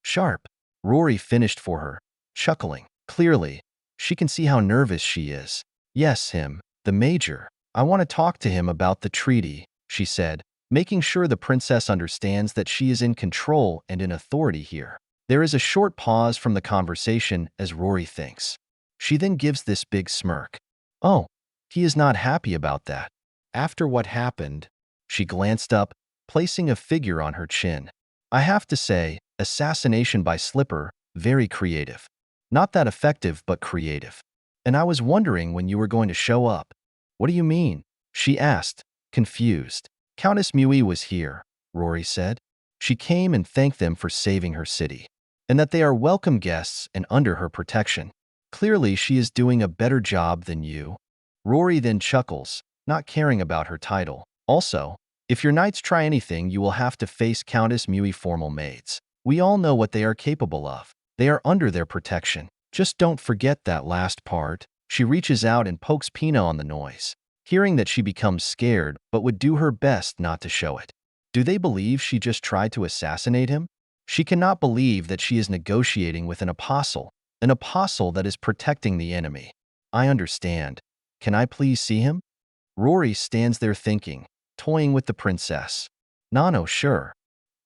Sharpe. Rory finished for her, chuckling. Clearly, she can see how nervous she is. Yes, him, the major. I want to talk to him about the treaty, she said, making sure the princess understands that she is in control and in authority here. There is a short pause from the conversation as Rory thinks. She then gives this big smirk. Oh, he is not happy about that. After what happened, she glanced up, placing a figure on her chin. I have to say, assassination by Slipper, very creative. Not that effective, but creative. And I was wondering when you were going to show up. What do you mean? She asked, confused. Countess Mui was here, Rory said. She came and thanked them for saving her city, and that they are welcome guests and under her protection. Clearly, she is doing a better job than you. Rory then chuckles, not caring about her title. Also, if your knights try anything, you will have to face Countess Mui formal maids. We all know what they are capable of. They are under their protection. Just don't forget that last part. She reaches out and pokes Pina on the nose. Hearing that, she becomes scared, but would do her best not to show it. Do they believe she just tried to assassinate him? She cannot believe that she is negotiating with an apostle that is protecting the enemy. I understand. Can I please see him? Rory stands there thinking, toying with the princess. Nano, sure.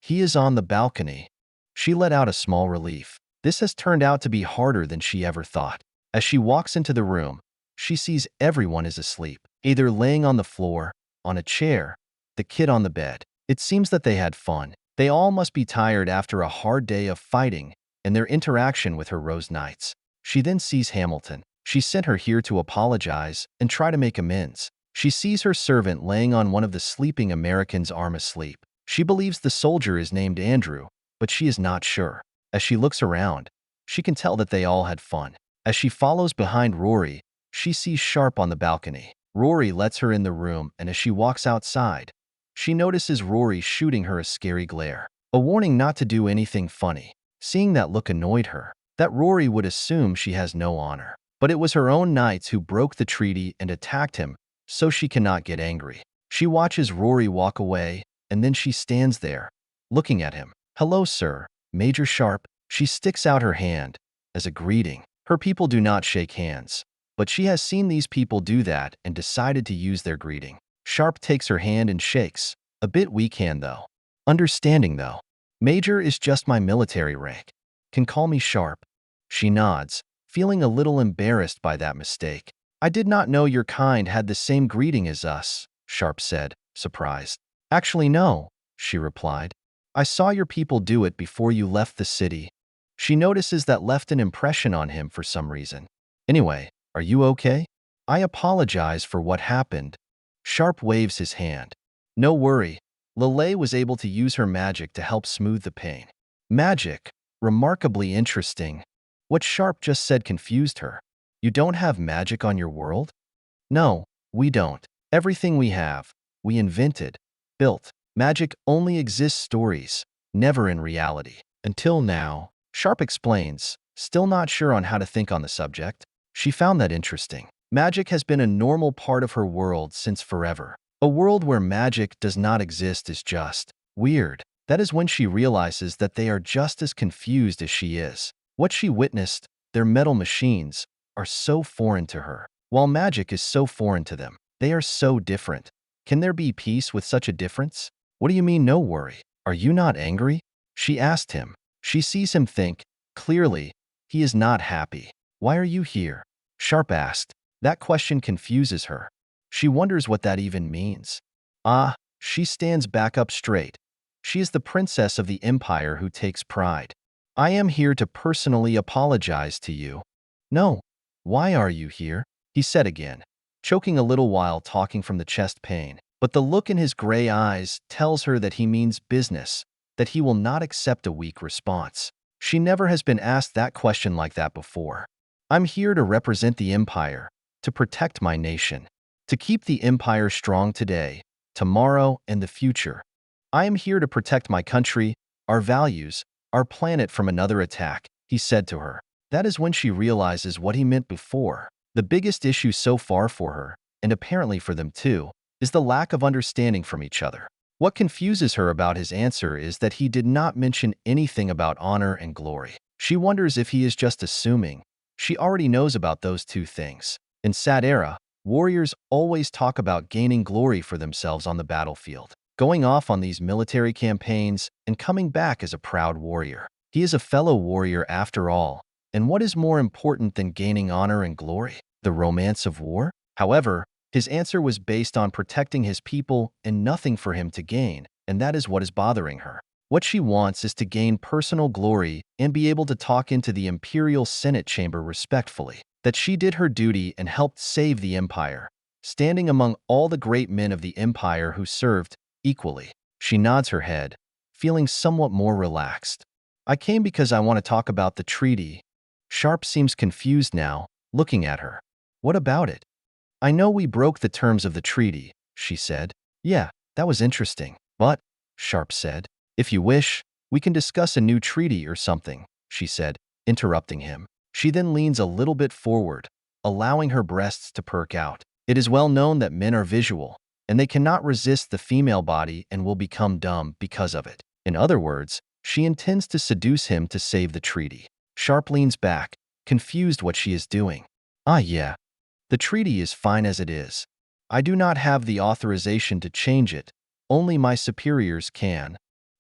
He is on the balcony. She let out a small relief. This has turned out to be harder than she ever thought. As she walks into the room, she sees everyone is asleep, either laying on the floor, on a chair, the kid on the bed. It seems that they had fun. They all must be tired after a hard day of fighting and their interaction with her Rose Knights. She then sees Hamilton. She sent her here to apologize and try to make amends. She sees her servant laying on one of the sleeping Americans' arm asleep. She believes the soldier is named Andrew, but she is not sure. As she looks around, she can tell that they all had fun. As she follows behind Rory, she sees Sharpe on the balcony. Rory lets her in the room, and as she walks outside, she notices Rory shooting her a scary glare, a warning not to do anything funny. Seeing that look annoyed her, that Rory would assume she has no honor. But it was her own knights who broke the treaty and attacked him, so she cannot get angry. She watches Rory walk away, and then she stands there, looking at him. "Hello, sir, Major Sharpe." She sticks out her hand as a greeting. Her people do not shake hands, but she has seen these people do that and decided to use their greeting. Sharpe takes her hand and shakes, a bit weak hand though. Understanding though. "Major is just my military rank. Can call me Sharpe." She nods, feeling a little embarrassed by that mistake. "I did not know your kind had the same greeting as us," Sharpe said, surprised. "Actually, no," she replied. "I saw your people do it before you left the city." She notices that left an impression on him for some reason. "Anyway, are you okay?" "I apologize for what happened." Sharpe waves his hand. "No worry. Lelei was able to use her magic to help smooth the pain." Magic? Remarkably interesting. What Sharpe just said confused her. "You don't have magic on your world?" "No, we don't. Everything we have, we invented, built. Magic only exists stories, never in reality. Until now," Sharpe explains, still not sure on how to think on the subject. She found that interesting. Magic has been a normal part of her world since forever. A world where magic does not exist is just weird. That is when she realizes that they are just as confused as she is. What she witnessed, their metal machines, are so foreign to her, while magic is so foreign to them. They are so different. Can there be peace with such a difference? "What do you mean no worry? Are you not angry?" she asked him. She sees him think. Clearly, he is not happy. "Why are you here?" Sharpe asked. That question confuses her. She wonders what that even means. She stands back up straight. She is the princess of the empire who takes pride. "I am here to personally apologize to you." "No. Why are you here?" he said again, choking a little while talking from the chest pain. But the look in his gray eyes tells her that he means business, that he will not accept a weak response. She never has been asked that question like that before. "I'm here to represent the empire, to protect my nation, to keep the empire strong today, tomorrow, and the future. I am here to protect my country, our values, our planet from another attack," he said to her. That is when she realizes what he meant before. The biggest issue so far for her, and apparently for them too, is the lack of understanding from each other. What confuses her about his answer is that he did not mention anything about honor and glory. She wonders if he is just assuming. She already knows about those two things. In sadera, warriors always talk about gaining glory for themselves on the battlefield, going off on these military campaigns and coming back as a proud warrior. He is a fellow warrior after all. And what is more important than gaining honor and glory? The romance of war? However, his answer was based on protecting his people and nothing for him to gain, and that is what is bothering her. What she wants is to gain personal glory and be able to talk into the Imperial Senate chamber respectfully, that she did her duty and helped save the empire, standing among all the great men of the empire who served equally. She nods her head, feeling somewhat more relaxed. "I came because I want to talk about the treaty." Sharpe seems confused now, looking at her. "What about it?" "I know we broke the terms of the treaty," she said. "Yeah, that was interesting. But," Sharpe said, "if you wish, we can discuss a new treaty or something," she said, interrupting him. She then leans a little bit forward, allowing her breasts to perk out. It is well known that men are visual, and they cannot resist the female body and will become dumb because of it. In other words, she intends to seduce him to save the treaty. Sharpe leans back, confused what she is doing. Yeah. The treaty is fine as it is. I do not have the authorization to change it. Only my superiors can."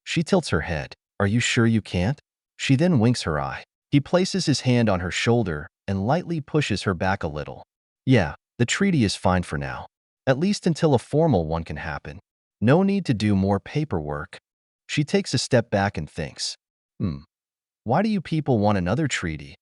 She tilts her head. Are you sure you can't? She then winks her eye. He places his hand on her shoulder and lightly pushes her back a little. Yeah, the treaty is fine for now. At least until a formal one can happen. No need to do more paperwork. She takes a step back and thinks. Why do you people want another treaty?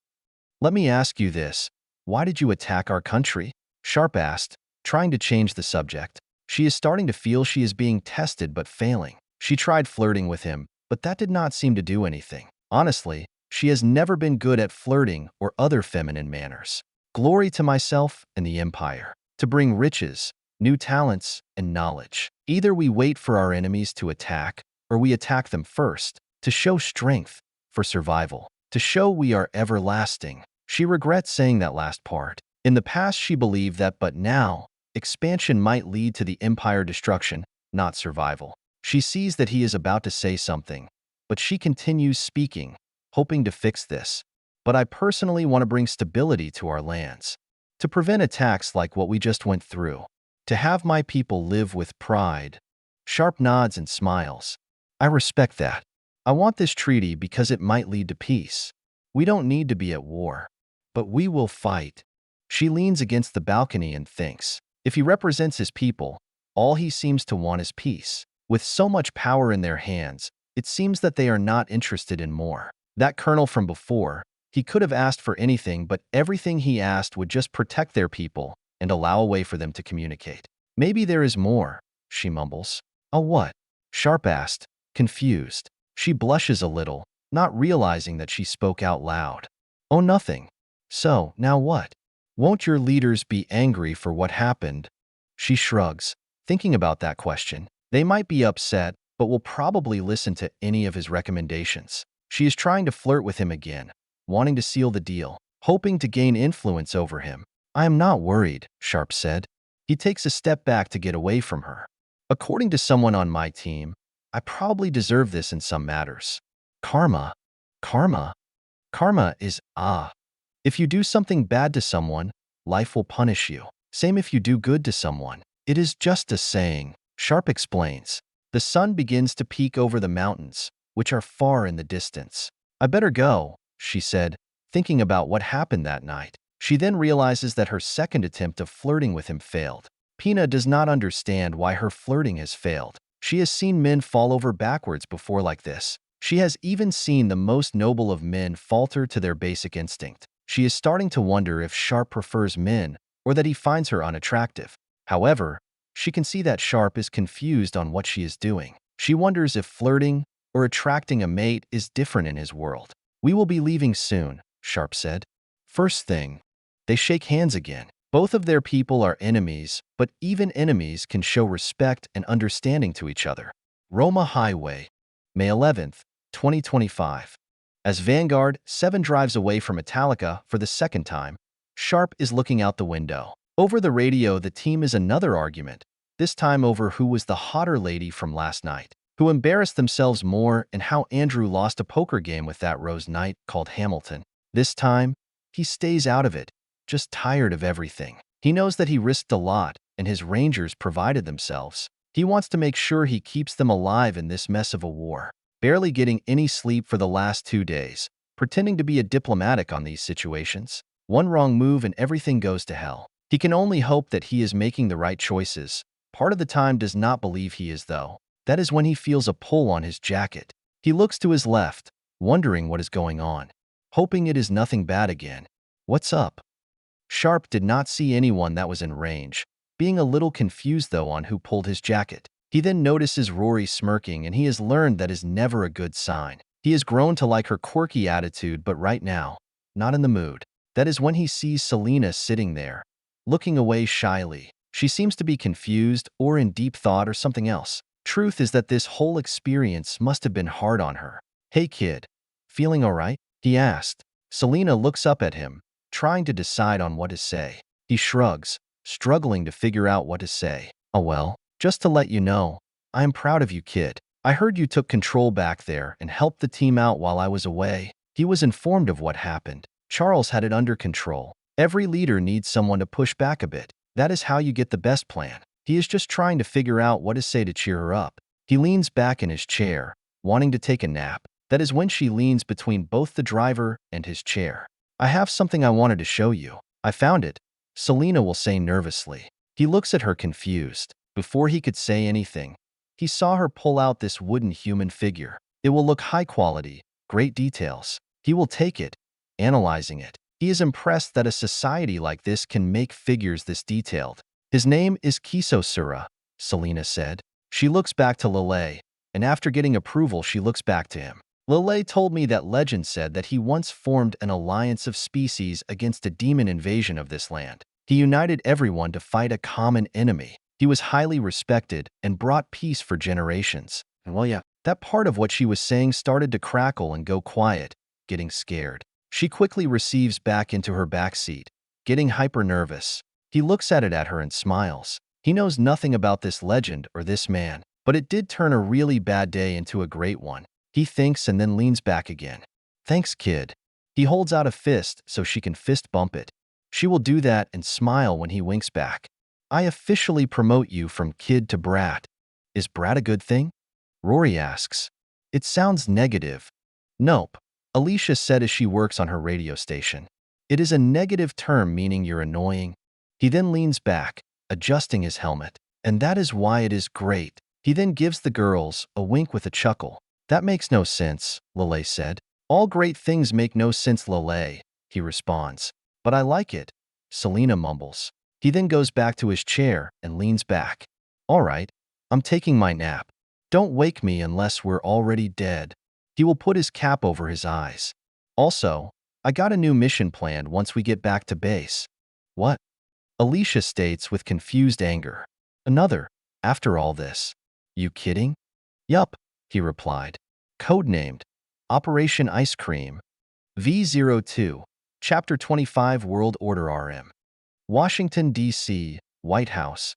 Let me ask you this. Why did you attack our country? Sharpe asked, trying to change the subject. She is starting to feel she is being tested but failing. She tried flirting with him, but that did not seem to do anything. Honestly, she has never been good at flirting or other feminine manners. Glory to myself and the Empire. To bring riches, new talents, and knowledge. Either we wait for our enemies to attack, or we attack them first, to show strength, for survival, to show we are everlasting. She regrets saying that last part. In the past she believed that, but now, expansion might lead to the Empire destruction, not survival. She sees that he is about to say something, but she continues speaking, hoping to fix this. But I personally want to bring stability to our lands, to prevent attacks like what we just went through, to have my people live with pride. Sharpe nods and smiles. I respect that. I want this treaty because it might lead to peace. We don't need to be at war, but we will fight. She leans against the balcony and thinks. If he represents his people, all he seems to want is peace. With so much power in their hands, it seems that they are not interested in more. That colonel from before, he could have asked for anything, but everything he asked would just protect their people and allow a way for them to communicate. Maybe there is more, she mumbles. Oh, what? Sharpe asked, confused. She blushes a little, not realizing that she spoke out loud. Oh, nothing. So, now what? Won't your leaders be angry for what happened? She shrugs, thinking about that question. They might be upset, but will probably listen to any of his recommendations. She is trying to flirt with him again, wanting to seal the deal, hoping to gain influence over him. I am not worried, Sharpe said. He takes a step back to get away from her. According to someone on my team, I probably deserve this in some matters. Karma. Karma? Karma is, if you do something bad to someone, life will punish you. Same if you do good to someone. It is just a saying, Sharpe explains. The sun begins to peek over the mountains, which are far in the distance. I better go, she said, thinking about what happened that night. She then realizes that her second attempt of flirting with him failed. Pina does not understand why her flirting has failed. She has seen men fall over backwards before like this. She has even seen the most noble of men falter to their basic instinct. She is starting to wonder if Sharpe prefers men or that he finds her unattractive. However, she can see that Sharpe is confused on what she is doing. She wonders if flirting or attracting a mate is different in his world. We will be leaving soon, Sharpe said. First thing, they shake hands again. Both of their people are enemies, but even enemies can show respect and understanding to each other. Roma Highway, May 11th, 2025. As Vanguard 7 drives away from Italica for the second time, Sharpe is looking out the window. Over the radio, the team is another argument, this time over who was the hotter lady from last night, who embarrassed themselves more, and how Andrew lost a poker game with that Rose Knight called Hamilton. This time, he stays out of it, just tired of everything. He knows that he risked a lot, and his rangers provided themselves. He wants to make sure he keeps them alive in this mess of a war. Barely getting any sleep for the last 2 days, pretending to be a diplomatic on these situations. One wrong move and everything goes to hell. He can only hope that he is making the right choices. Part of the time does not believe he is, though. That is when he feels a pull on his jacket. He looks to his left, wondering what is going on, hoping it is nothing bad again. What's up? Sharpe did not see anyone that was in range, being a little confused though on who pulled his jacket. He then notices Rory smirking, and he has learned that is never a good sign. He has grown to like her quirky attitude, but right now, not in the mood. That is when he sees Selena sitting there, looking away shyly. She seems to be confused or in deep thought or something else. Truth is that this whole experience must have been hard on her. Hey kid, feeling alright? He asked. Selena looks up at him, trying to decide on what to say. He shrugs, struggling to figure out what to say. Oh well, just to let you know, I am proud of you, kid. I heard you took control back there and helped the team out while I was away. He was informed of what happened. Charles had it under control. Every leader needs someone to push back a bit. That is how you get the best plan. He is just trying to figure out what to say to cheer her up. He leans back in his chair, wanting to take a nap. That is when she leans between both the driver and his chair. I have something I wanted to show you. I found it, Selena will say nervously. He looks at her confused. Before he could say anything, he saw her pull out this wooden human figure. It will look high quality, great details. He will take it, analyzing it. He is impressed that a society like this can make figures this detailed. His name is Kisosura, Selena said. She looks back to Lelei, and after getting approval she looks back to him. Lelei told me that legend said that he once formed an alliance of species against a demon invasion of this land. He united everyone to fight a common enemy. He was highly respected and brought peace for generations. And well, yeah, that part of what she was saying started to crackle and go quiet, getting scared. She quickly receives back into her back seat, getting hyper-nervous. He looks at her and smiles. He knows nothing about this legend or this man, but it did turn a really bad day into a great one. He thinks and then leans back again. Thanks, kid. He holds out a fist so she can fist bump it. She will do that and smile when he winks back. I officially promote you from kid to brat. Is brat a good thing? Rory asks. It sounds negative. Nope, Alicia said as she works on her radio station. It is a negative term meaning you're annoying. He then leans back, adjusting his helmet. And that is why it is great. He then gives the girls a wink with a chuckle. That makes no sense, Lelei said. All great things make no sense, Lelei, he responds. But I like it, Selena mumbles. He then goes back to his chair and leans back. All right, I'm taking my nap. Don't wake me unless we're already dead. He will put his cap over his eyes. Also, I got a new mission planned once we get back to base. What? Alicia states with confused anger. Another, after all this. You kidding? Yup, he replied. Codenamed Operation Ice Cream. V02, Chapter 25 World Order RM. Washington, D.C., White House.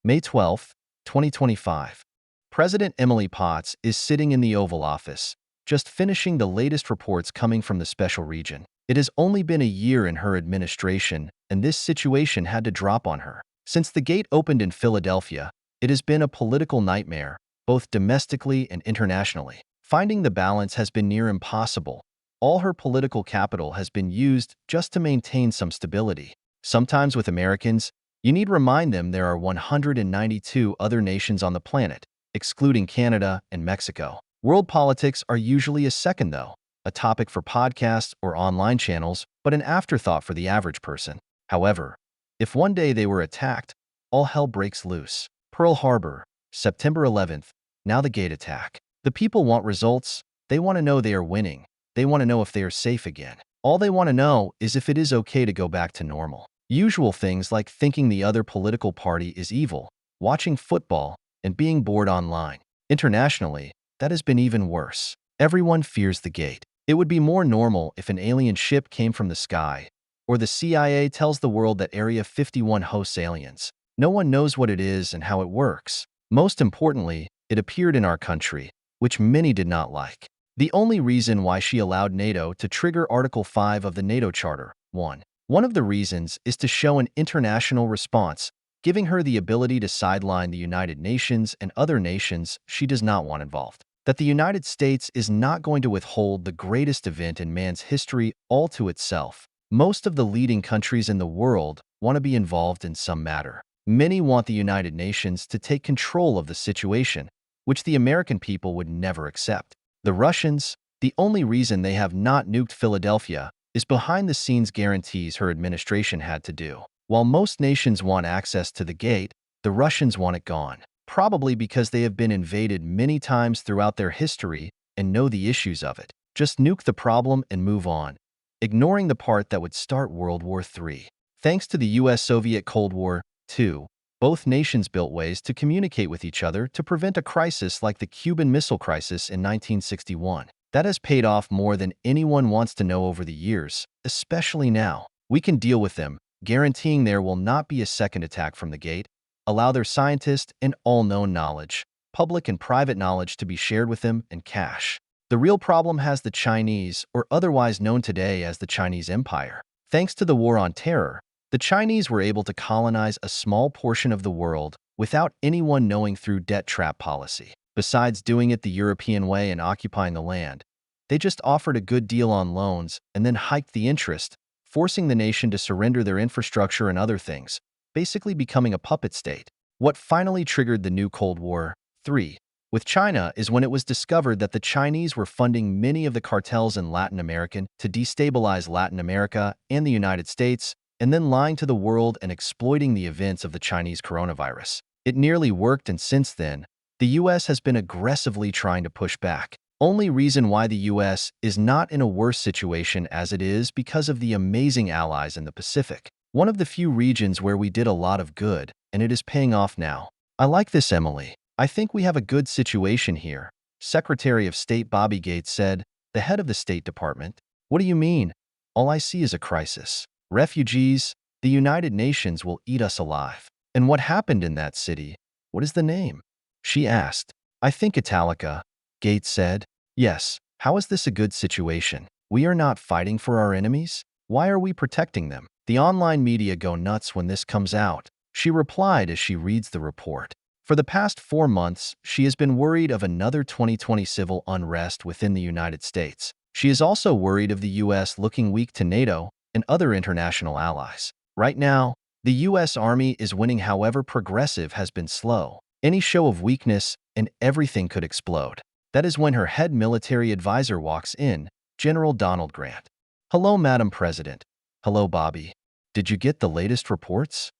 May 12, 2025. President Emily Potts is sitting in the Oval Office, just finishing the latest reports coming from the special region. It has only been a year in her administration, and this situation had to drop on her. Since the gate opened in Philadelphia, it has been a political nightmare, both domestically and internationally. Finding the balance has been near impossible. All her political capital has been used just to maintain some stability. Sometimes with Americans, you need remind them there are 192 other nations on the planet, excluding Canada and Mexico. World politics are usually a second, though, a topic for podcasts or online channels, but an afterthought for the average person. However, if one day they were attacked, all hell breaks loose. Pearl Harbor, September 11th, now the gate attack. The people want results. They want to know they are winning. They want to know if they are safe again. All they want to know is if it is okay to go back to normal. Usual things like thinking the other political party is evil, watching football, and being bored online. Internationally, that has been even worse. Everyone fears the gate. It would be more normal if an alien ship came from the sky, or the CIA tells the world that Area 51 hosts aliens. No one knows what it is and how it works. Most importantly, it appeared in our country, which many did not like. The only reason why she allowed NATO to trigger Article 5 of the NATO Charter, 1. One of the reasons is to show an international response, giving her the ability to sideline the United Nations and other nations she does not want involved. That the United States is not going to withhold the greatest event in man's history all to itself. Most of the leading countries in the world want to be involved in some matter. Many want the United Nations to take control of the situation, which the American people would never accept. The Russians, the only reason they have not nuked Philadelphia is behind-the-scenes guarantees her administration had to do. While most nations want access to the gate, the Russians want it gone, probably because they have been invaded many times throughout their history and know the issues of it. Just nuke the problem and move on, ignoring the part that would start World War III. Thanks to the US-Soviet Cold War, too, both nations built ways to communicate with each other to prevent a crisis like the Cuban Missile Crisis in 1961. That has paid off more than anyone wants to know over the years, especially now. We can deal with them, guaranteeing there will not be a second attack from the gate, allow their scientists and all known knowledge, public and private knowledge to be shared with them, and cash. The real problem has the Chinese, or otherwise known today as the Chinese Empire. Thanks to the War on Terror, the Chinese were able to colonize a small portion of the world without anyone knowing through debt trap policy. Besides doing it the European way and occupying the land, they just offered a good deal on loans and then hiked the interest, forcing the nation to surrender their infrastructure and other things, basically becoming a puppet state. What finally triggered the new Cold War, 3, with China is when it was discovered that the Chinese were funding many of the cartels in Latin America to destabilize Latin America and the United States, and then lying to the world and exploiting the events of the Chinese coronavirus. It nearly worked, and since then, the US has been aggressively trying to push back. Only reason why the US is not in a worse situation as it is because of the amazing allies in the Pacific. One of the few regions where we did a lot of good, and it is paying off now. I like this, Emily. I think we have a good situation here, Secretary of State Bobby Gates said, the head of the State Department. What do you mean? All I see is a crisis. Refugees, the United Nations will eat us alive. And what happened in that city? What is the name? She asked. I think Italica, Gates said. Yes, how is this a good situation? We are not fighting for our enemies? Why are we protecting them? The online media go nuts when this comes out, she replied as she reads the report. For the past 4 months, she has been worried of another 2020 civil unrest within the United States. She is also worried of the US looking weak to NATO and other international allies. Right now, the US Army is winning, however progressive has been slow. Any show of weakness and everything could explode. That is when her head military advisor walks in, General Donald Grant. Hello, Madam President. Hello, Bobby. Did you get the latest reports?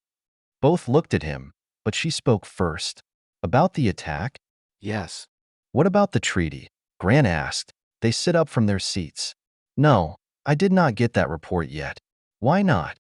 Both looked at him, but she spoke first. About the attack? Yes. What about the treaty? Grant asked. They sit up from their seats. No, I did not get that report yet. Why not?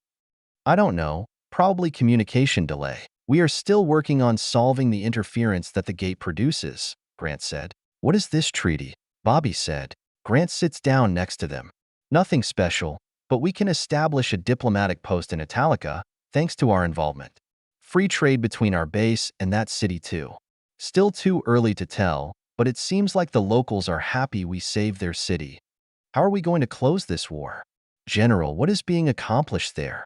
I don't know. Probably communication delay. We are still working on solving the interference that the gate produces, Grant said. What is this treaty? Bobby said. Grant sits down next to them. Nothing special, but we can establish a diplomatic post in Italica thanks to our involvement. Free trade between our base and that city too. Still too early to tell, but it seems like the locals are happy we saved their city. How are we going to close this war? General, what is being accomplished there?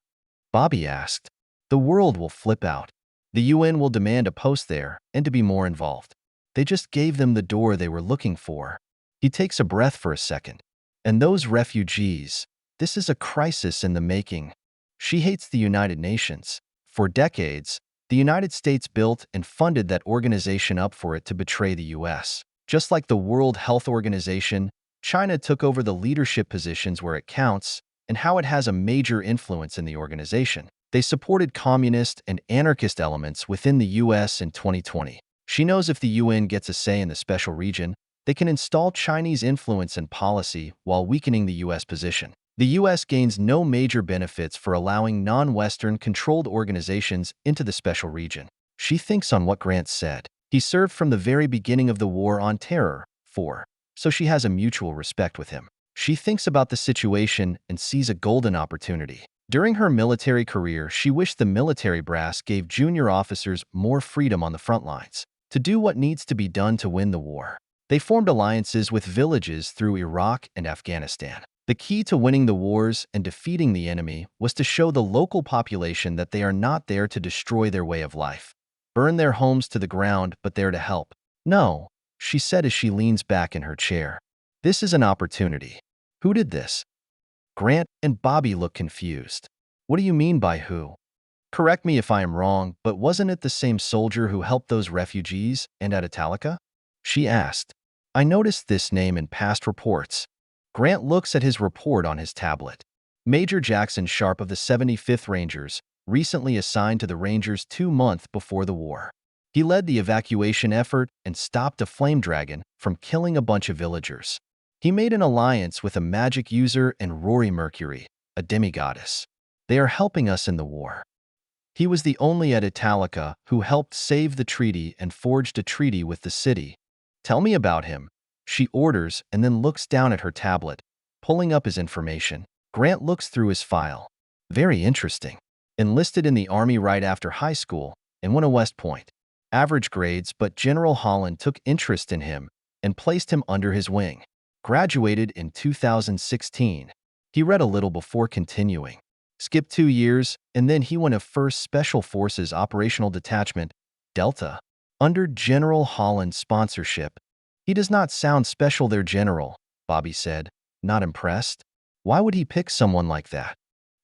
Bobby asked. The world will flip out. The UN will demand a post there and to be more involved. They just gave them the door they were looking for. He takes a breath for a second. And those refugees, this is a crisis in the making. She hates the United Nations. For decades, the United States built and funded that organization up for it to betray the US. Just like the World Health Organization, China took over the leadership positions where it counts and how it has a major influence in the organization. They supported communist and anarchist elements within the US in 2020. She knows if the UN gets a say in the special region, they can install Chinese influence and policy while weakening the US position. The US gains no major benefits for allowing non-Western controlled organizations into the special region. She thinks on what Grant said. He served from the very beginning of the war on terror, 4, so she has a mutual respect with him. She thinks about the situation and sees a golden opportunity. During her military career, she wished the military brass gave junior officers more freedom on the front lines to do what needs to be done to win the war. They formed alliances with villages through Iraq and Afghanistan. The key to winning the wars and defeating the enemy was to show the local population that they are not there to destroy their way of life, burn their homes to the ground, but there to help. No, she said as she leans back in her chair. This is an opportunity. Who did this? Grant and Bobby look confused. What do you mean by who? Correct me if I am wrong, but wasn't it the same soldier who helped those refugees and at Italica? She asked. I noticed this name in past reports. Grant looks at his report on his tablet. Major Jackson Sharpe of the 75th Rangers, recently assigned to the Rangers 2 months before the war. He led the evacuation effort and stopped a flame dragon from killing a bunch of villagers. He made an alliance with a magic user and Rory Mercury, a demigoddess. They are helping us in the war. He was the only at Italica who helped save the treaty and forged a treaty with the city. Tell me about him, she orders and then looks down at her tablet, pulling up his information. Grant looks through his file. Very interesting. Enlisted in the Army right after high school and went to West Point. Average grades, but General Holland took interest in him and placed him under his wing. Graduated in 2016. He read a little before continuing. Skipped 2 years, and then he went to 1st Special Forces Operational Detachment, Delta. under General Holland's sponsorship. He does not sound special there, General, Bobby said, not impressed. Why would he pick someone like that?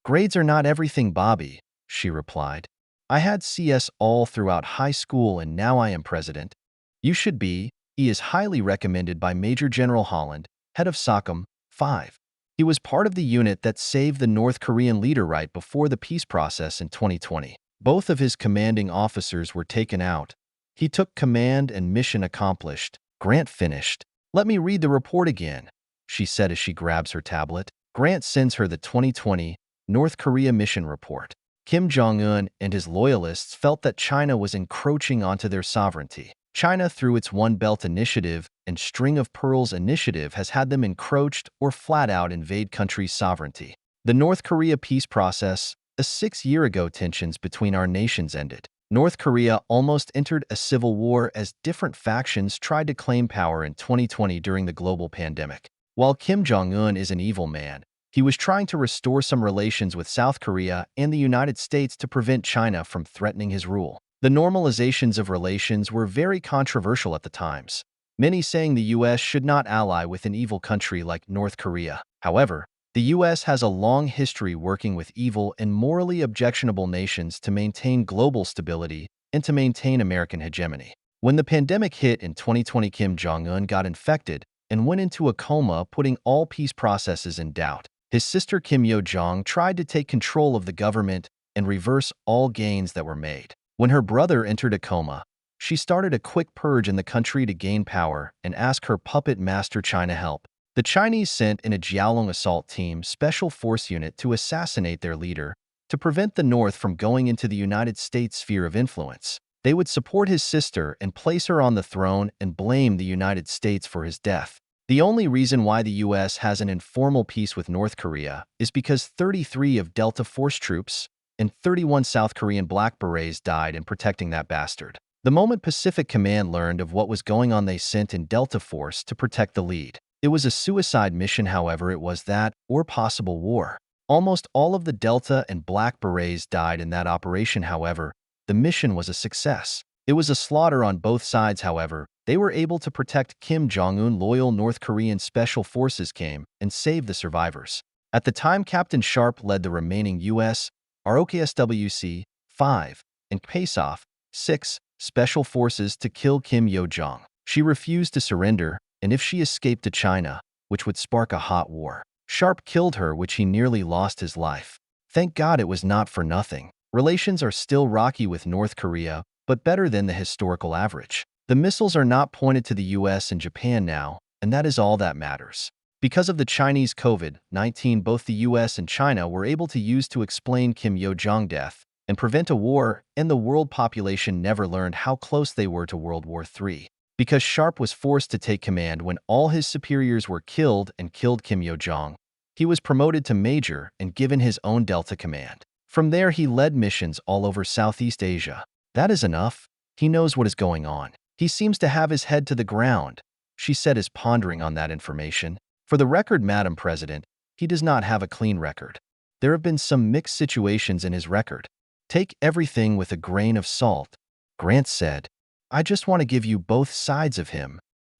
Grades are not everything, Bobby, she replied. I had CS all throughout high school and now I am president. You should be. He is highly recommended by Major General Holland, head of SOCOM 5. He was part of the unit that saved the North Korean leader right before the peace process in 2020. Both of his commanding officers were taken out. He took command and mission accomplished. Grant finished. Let me read the report again, she said as she grabs her tablet. Grant sends her the 2020 North Korea mission report. Kim Jong-un and his loyalists felt that China was encroaching onto their sovereignty. China, through its One Belt Initiative and String of Pearls initiative, has had them encroached or flat out invade countries' sovereignty. The North Korea peace process, a 6-year ago tensions between our nations ended. North Korea almost entered a civil war as different factions tried to claim power in 2020 during the global pandemic. While Kim Jong-un is an evil man, he was trying to restore some relations with South Korea and the United States to prevent China from threatening his rule. The normalizations of relations were very controversial at the times, many saying the U.S. should not ally with an evil country like North Korea. However, the U.S. has a long history working with evil and morally objectionable nations to maintain global stability and to maintain American hegemony. When the pandemic hit in 2020, Kim Jong-un got infected and went into a coma, putting all peace processes in doubt. His sister Kim Yo-jong tried to take control of the government and reverse all gains that were made. When her brother entered a coma, she started a quick purge in the country to gain power and ask her puppet master China help. The Chinese sent in a Jiaolong assault team special force unit to assassinate their leader to prevent the North from going into the United States' sphere of influence. They would support his sister and place her on the throne and blame the United States for his death. The only reason why the U.S. has an informal peace with North Korea is because 33 of Delta Force troops and 31 South Korean Black Berets died in protecting that bastard. The moment Pacific Command learned of what was going on, they sent in Delta Force to protect the lead. It was a suicide mission, however. It was that or possible war. Almost all of the Delta and Black Berets died in that operation. However, the mission was a success. It was a slaughter on both sides. However, they were able to protect Kim Jong-un. Loyal North Korean special forces came and saved the survivors. At the time, Captain Sharpe led the remaining U.S. ROKSWC 5 and PASOF 6 special forces to kill Kim Yo-jong. She refused to surrender, and if she escaped to China, which would spark a hot war. Sharpe killed her, which he nearly lost his life. Thank God it was not for nothing. Relations are still rocky with North Korea, but better than the historical average. The missiles are not pointed to the US and Japan now, and that is all that matters. Because of the Chinese COVID-19, both the US and China were able to use to explain Kim Yo-jong's death and prevent a war, and the world population never learned how close they were to World War III. Because Sharpe was forced to take command when all his superiors were killed and killed Kim Yo-jong, he was promoted to major and given his own Delta Command. From there, he led missions all over Southeast Asia. That is enough. He knows what is going on. He seems to have his head to the ground, she said as pondering on that information. For the record, Madam President, he does not have a clean record. There have been some mixed situations in his record. Take everything with a grain of salt, Grant said. I just want to give you both sides of him.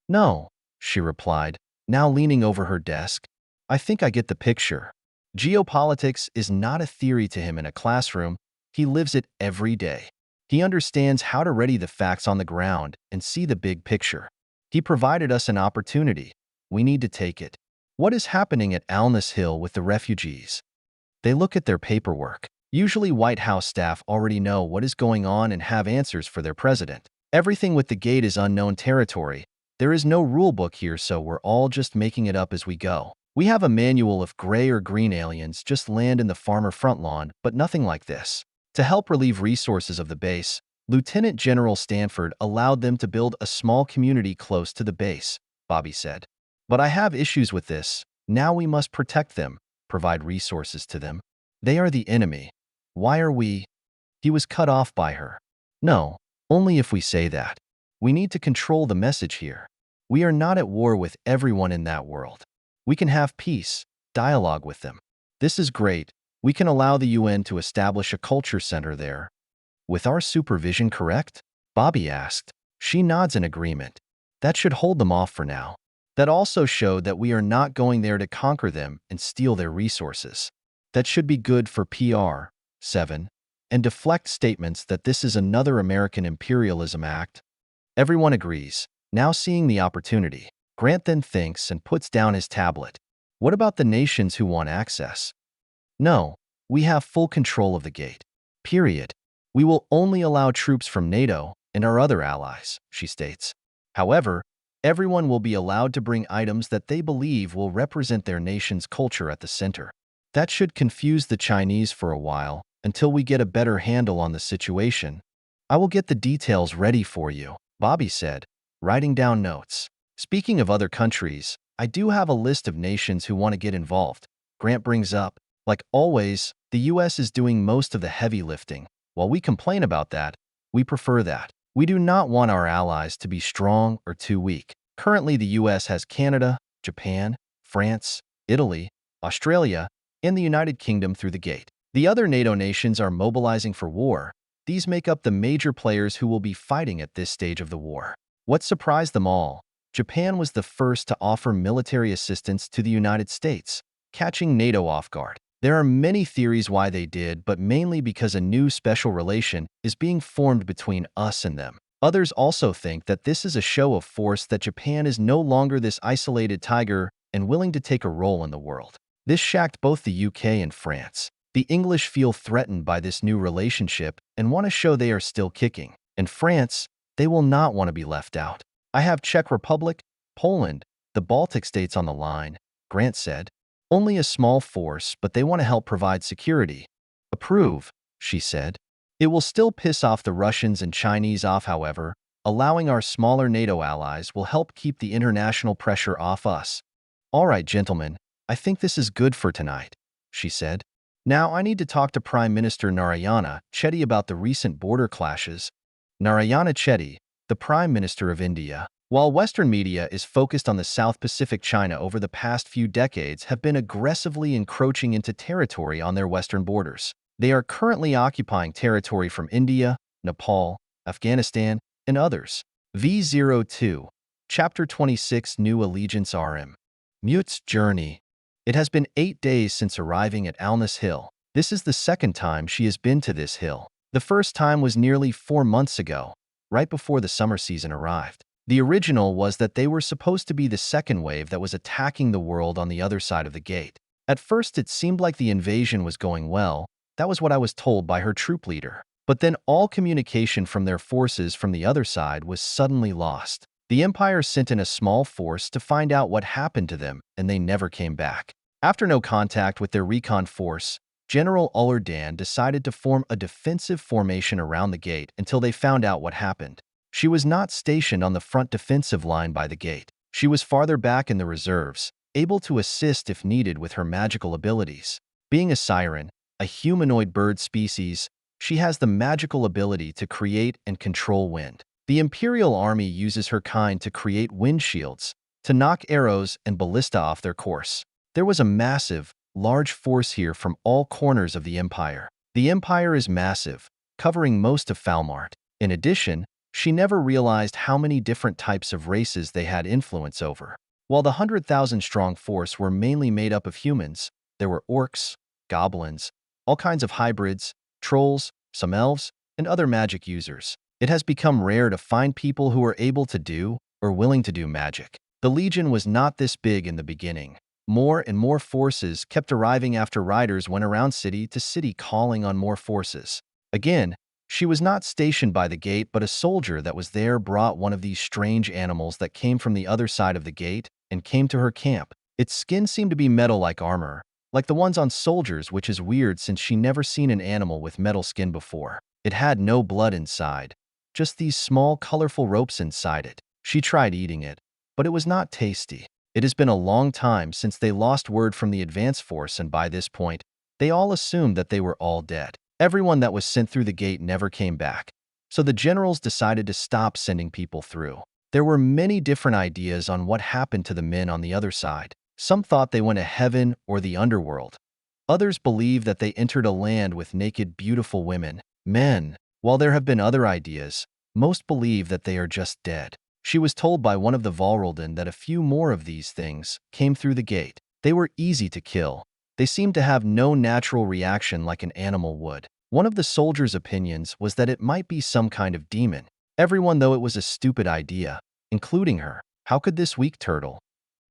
No, she replied, now leaning over her desk. I think I get the picture. Geopolitics is not a theory to him in a classroom. He lives it every day. He understands how to ready the facts on the ground and see the big picture. He provided us an opportunity. We need to take it. What is happening at Alness Hill with the refugees? They look at their paperwork. Usually White House staff already know what is going on and have answers for their president. Everything with the gate is unknown territory. There is no rule book here, so we're all just making it up as we go. We have a manual if gray or green aliens just land in the farmer front lawn, but nothing like this. To help relieve resources of the base, Lieutenant General Stanford allowed them to build a small community close to the base, Bobby said. But I have issues with this. Now we must protect them, provide resources to them. They are the enemy. Why are we? He was cut off by her. No, only if we say that. We need to control the message here. We are not at war with everyone in that world. We can have peace, dialogue with them. This is great. We can allow the UN to establish a culture center there. With our supervision, correct? Bobby asked. She nods in agreement. That should hold them off for now. That also showed that we are not going there to conquer them and steal their resources. That should be good for PR. 7. And deflect statements that this is another American imperialism act. Everyone agrees, now seeing the opportunity. Grant then thinks and puts down his tablet. What about the nations who want access? No, we have full control of the gate. Period. We will only allow troops from NATO and our other allies, she states. However, everyone will be allowed to bring items that they believe will represent their nation's culture at the center. That should confuse the Chinese for a while until we get a better handle on the situation. I will get the details ready for you, Bobby said, writing down notes. Speaking of other countries, I do have a list of nations who want to get involved. Grant brings up, like always, the US is doing most of the heavy lifting. While we complain about that, we prefer that. We do not want our allies to be strong or too weak. Currently, the US has Canada, Japan, France, Italy, Australia, and the United Kingdom through the gate. The other NATO nations are mobilizing for war. These make up the major players who will be fighting at this stage of the war. What surprised them all? Japan was the first to offer military assistance to the United States, catching NATO off guard. There are many theories why they did, but mainly because a new special relation is being formed between us and them. Others also think that this is a show of force, that Japan is no longer this isolated tiger and willing to take a role in the world. This shocked both the UK and France. The English feel threatened by this new relationship and want to show they are still kicking. In France, they will not want to be left out. I have Czech Republic, Poland, the Baltic states on the line, Grant said. Only a small force, but they want to help provide security. Approve, she said. It will still piss off the Russians and Chinese off, however. Allowing our smaller NATO allies will help keep the international pressure off us. All right, gentlemen, I think this is good for tonight, she said. Now I need to talk to Prime Minister Narayana Chetty about the recent border clashes. Narayana Chetty, the Prime Minister of India. While Western media is focused on the South Pacific, China over the past few decades have been aggressively encroaching into territory on their western borders. They are currently occupying territory from India, Nepal, Afghanistan, and others. V02, Chapter 26, New Allegiance RM. Mute's journey. It has been 8 days since arriving at Alness Hill. This is the second time she has been to this hill. The first time was nearly 4 months ago, right before the summer season arrived. The original was that they were supposed to be the second wave that was attacking the world on the other side of the gate. At first, it seemed like the invasion was going well. That was what I was told by her troop leader. But then all communication from their forces from the other side was suddenly lost. The Empire sent in a small force to find out what happened to them, and they never came back. After no contact with their recon force, General Ullerdan decided to form a defensive formation around the gate until they found out what happened. She was not stationed on the front defensive line by the gate. She was farther back in the reserves, able to assist if needed with her magical abilities. Being a siren, a humanoid bird species, she has the magical ability to create and control wind. The Imperial Army uses her kind to create wind shields, to knock arrows and ballista off their course. There was a massive, large force here from all corners of the Empire. The Empire is massive, covering most of Falmart. In addition, she never realized how many different types of races they had influence over. While the 100,000-strong force were mainly made up of humans, there were orcs, goblins, all kinds of hybrids, trolls, some elves, and other magic users. It has become rare to find people who are able to do or willing to do magic. The Legion was not this big in the beginning. More and more forces kept arriving after riders went around city to city calling on more forces. Again, she was not stationed by the gate, but a soldier that was there brought one of these strange animals that came from the other side of the gate and came to her camp. Its skin seemed to be metal-like armor, like the ones on soldiers, which is weird since she never seen an animal with metal skin before. It had no blood inside, just these small, colorful ropes inside it. She tried eating it, but it was not tasty. It has been a long time since they lost word from the advance force, and by this point, they all assumed that they were all dead. Everyone that was sent through the gate never came back, so the generals decided to stop sending people through. There were many different ideas on what happened to the men on the other side. Some thought they went to heaven or the underworld. Others believed that they entered a land with naked, beautiful women, men. While there have been other ideas, most believe that they are just dead. She was told by one of the Valrolden that a few more of these things came through the gate. They were easy to kill. They seemed to have no natural reaction like an animal would. One of the soldiers' opinions was that it might be some kind of demon. Everyone, though it was a stupid idea, including her. How could this weak turtle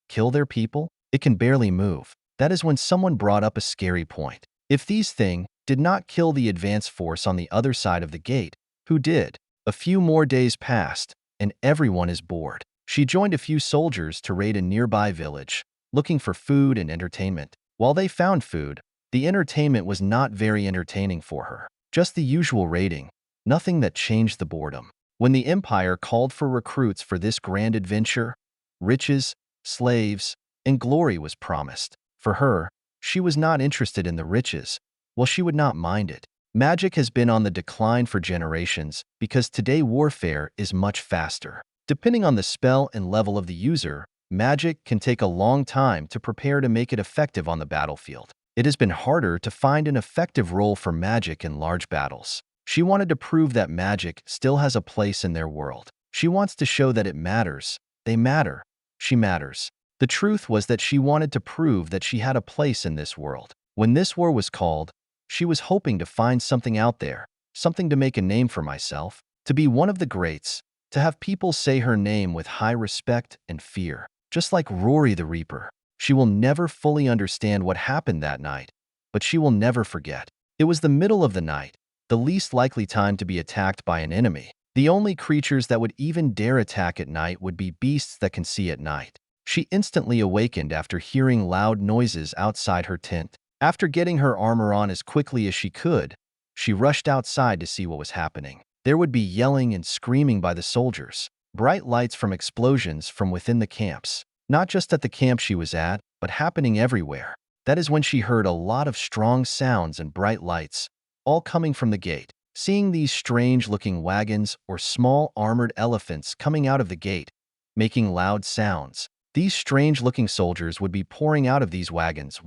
kill their people? It can barely move. That is when someone brought up a scary point. If these things did not kill the advance force on the other side of the gate, who did? A few more days passed, and everyone is bored. She joined a few soldiers to raid a nearby village, looking for food and entertainment. While they found food, the entertainment was not very entertaining for her. Just the usual raiding, nothing that changed the boredom. When the Empire called for recruits for this grand adventure, riches, slaves, and glory was promised. For her, she was not interested in the riches. Well, she would not mind it. Magic has been on the decline for generations because today warfare is much faster. Depending on the spell and level of the user, magic can take a long time to prepare to make it effective on the battlefield. It has been harder to find an effective role for magic in large battles. She wanted to prove that magic still has a place in their world. She wants to show that it matters. They matter. She matters. The truth was that she wanted to prove that she had a place in this world. When this war was called, she was hoping to find something out there, something to make a name for myself, to be one of the greats, to have people say her name with high respect and fear. Just like Rory the Reaper. She will never fully understand what happened that night, but she will never forget. It was the middle of the night, the least likely time to be attacked by an enemy. The only creatures that would even dare attack at night would be beasts that can see at night. She instantly awakened after hearing loud noises outside her tent. After getting her armor on as quickly as she could, she rushed outside to see what was happening. There would be yelling and screaming by the soldiers, bright lights from explosions from within the camps. Not just at the camp she was at, but happening everywhere. That is when she heard a lot of strong sounds and bright lights, all coming from the gate. Seeing these strange-looking wagons or small armored elephants coming out of the gate, making loud sounds. These strange-looking soldiers would be pouring out of these wagons.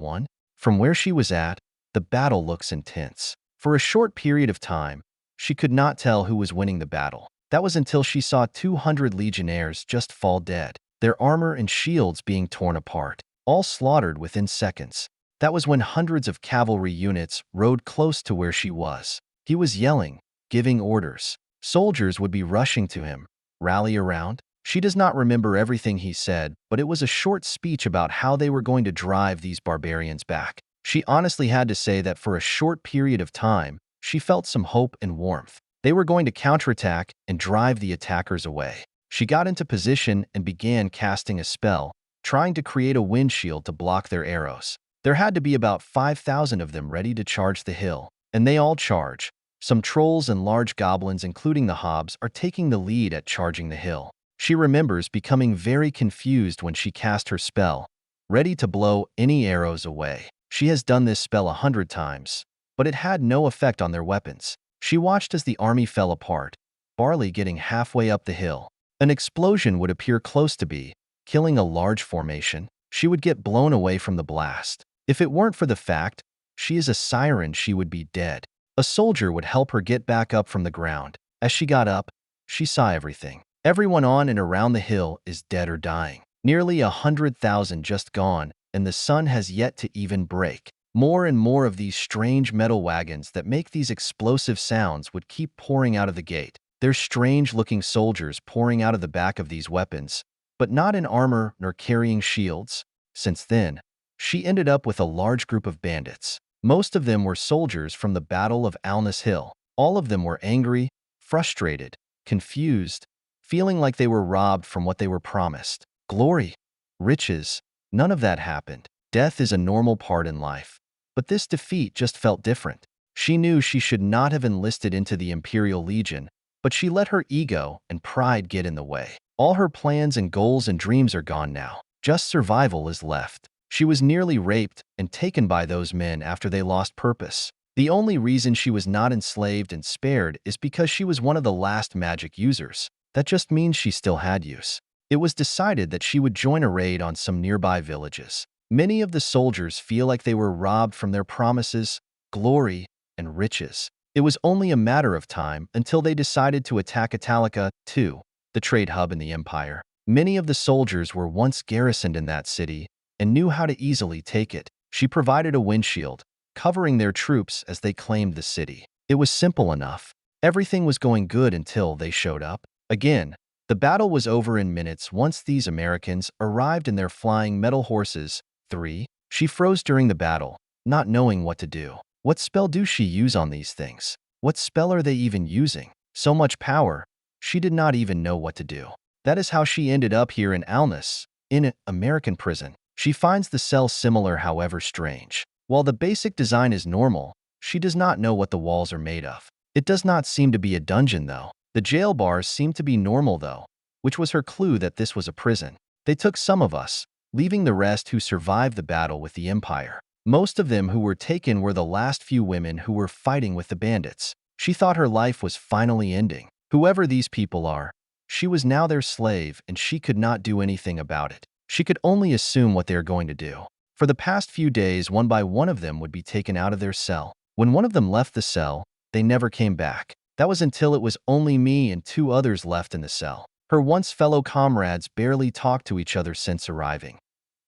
From where she was at, the battle looks intense. For a short period of time, she could not tell who was winning the battle. That was until she saw 200 legionnaires just fall dead, their armor and shields being torn apart, all slaughtered within seconds. That was when hundreds of cavalry units rode close to where she was. He was yelling, giving orders. Soldiers would be rushing to him. Rally around? She does not remember everything he said, but it was a short speech about how they were going to drive these barbarians back. She honestly had to say that for a short period of time, she felt some hope and warmth. They were going to counterattack and drive the attackers away. She got into position and began casting a spell, trying to create a windshield to block their arrows. There had to be about 5,000 of them ready to charge the hill, and they all charge. Some trolls and large goblins, including the hobs, are taking the lead at charging the hill. She remembers becoming very confused when she cast her spell, ready to blow any arrows away. She has done this spell 100 times, but it had no effect on their weapons. She watched as the army fell apart, barely getting halfway up the hill. An explosion would appear close to be, killing a large formation. She would get blown away from the blast. If it weren't for the fact she is a siren, she would be dead. A soldier would help her get back up from the ground. As she got up, she saw everything. Everyone on and around the hill is dead or dying. Nearly 100,000 just gone, and the sun has yet to even break. More and more of these strange metal wagons that make these explosive sounds would keep pouring out of the gate. There's strange-looking soldiers pouring out of the back of these weapons, but not in armor nor carrying shields. Since then, she ended up with a large group of bandits. Most of them were soldiers from the Battle of Alness Hill. All of them were angry, frustrated, confused, feeling like they were robbed from what they were promised. Glory, riches, none of that happened. Death is a normal part in life. But this defeat just felt different. She knew she should not have enlisted into the Imperial Legion, but she let her ego and pride get in the way. All her plans and goals and dreams are gone now. Just survival is left. She was nearly raped and taken by those men after they lost purpose. The only reason she was not enslaved and spared is because she was one of the last magic users. That just means she still had use. It was decided that she would join a raid on some nearby villages. Many of the soldiers feel like they were robbed from their promises, glory, and riches. It was only a matter of time until they decided to attack Italica, too, the trade hub in the empire. Many of the soldiers were once garrisoned in that city and knew how to easily take it. She provided a windshield, covering their troops as they claimed the city. It was simple enough. Everything was going good until they showed up. Again, the battle was over in minutes once these Americans arrived in their flying metal horses. 3. She froze during the battle, not knowing what to do. What spell do she use on these things? What spell are they even using? So much power, she did not even know what to do. That is how she ended up here in alness, in an American prison. She finds the cell similar, however strange. While the basic design is normal, she does not know what the walls are made of. It does not seem to be a dungeon, though. The jail bars seem to be normal, though, which was her clue that this was a prison. They took some of us, leaving the rest who survived the battle with the Empire. Most of them who were taken were the last few women who were fighting with the bandits. She thought her life was finally ending. Whoever these people are, she was now their slave, and she could not do anything about it. She could only assume what they are going to do. For the past few days, one by one of them would be taken out of their cell. When one of them left the cell, they never came back. That was until it was only me and 2 others left in the cell. Her once fellow comrades barely talked to each other since arriving.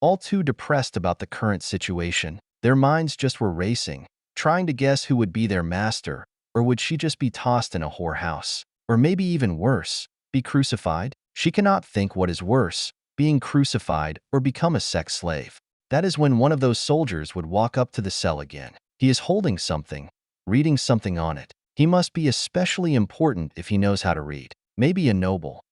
All too depressed about the current situation, their minds just were racing, trying to guess who would be their master, or would she just be tossed in a whorehouse? Or maybe even worse, be crucified? She cannot think what is worse, being crucified or become a sex slave. That is when one of those soldiers would walk up to the cell again. He is holding something, reading something on it. He must be especially important if he knows how to read. Maybe a noble.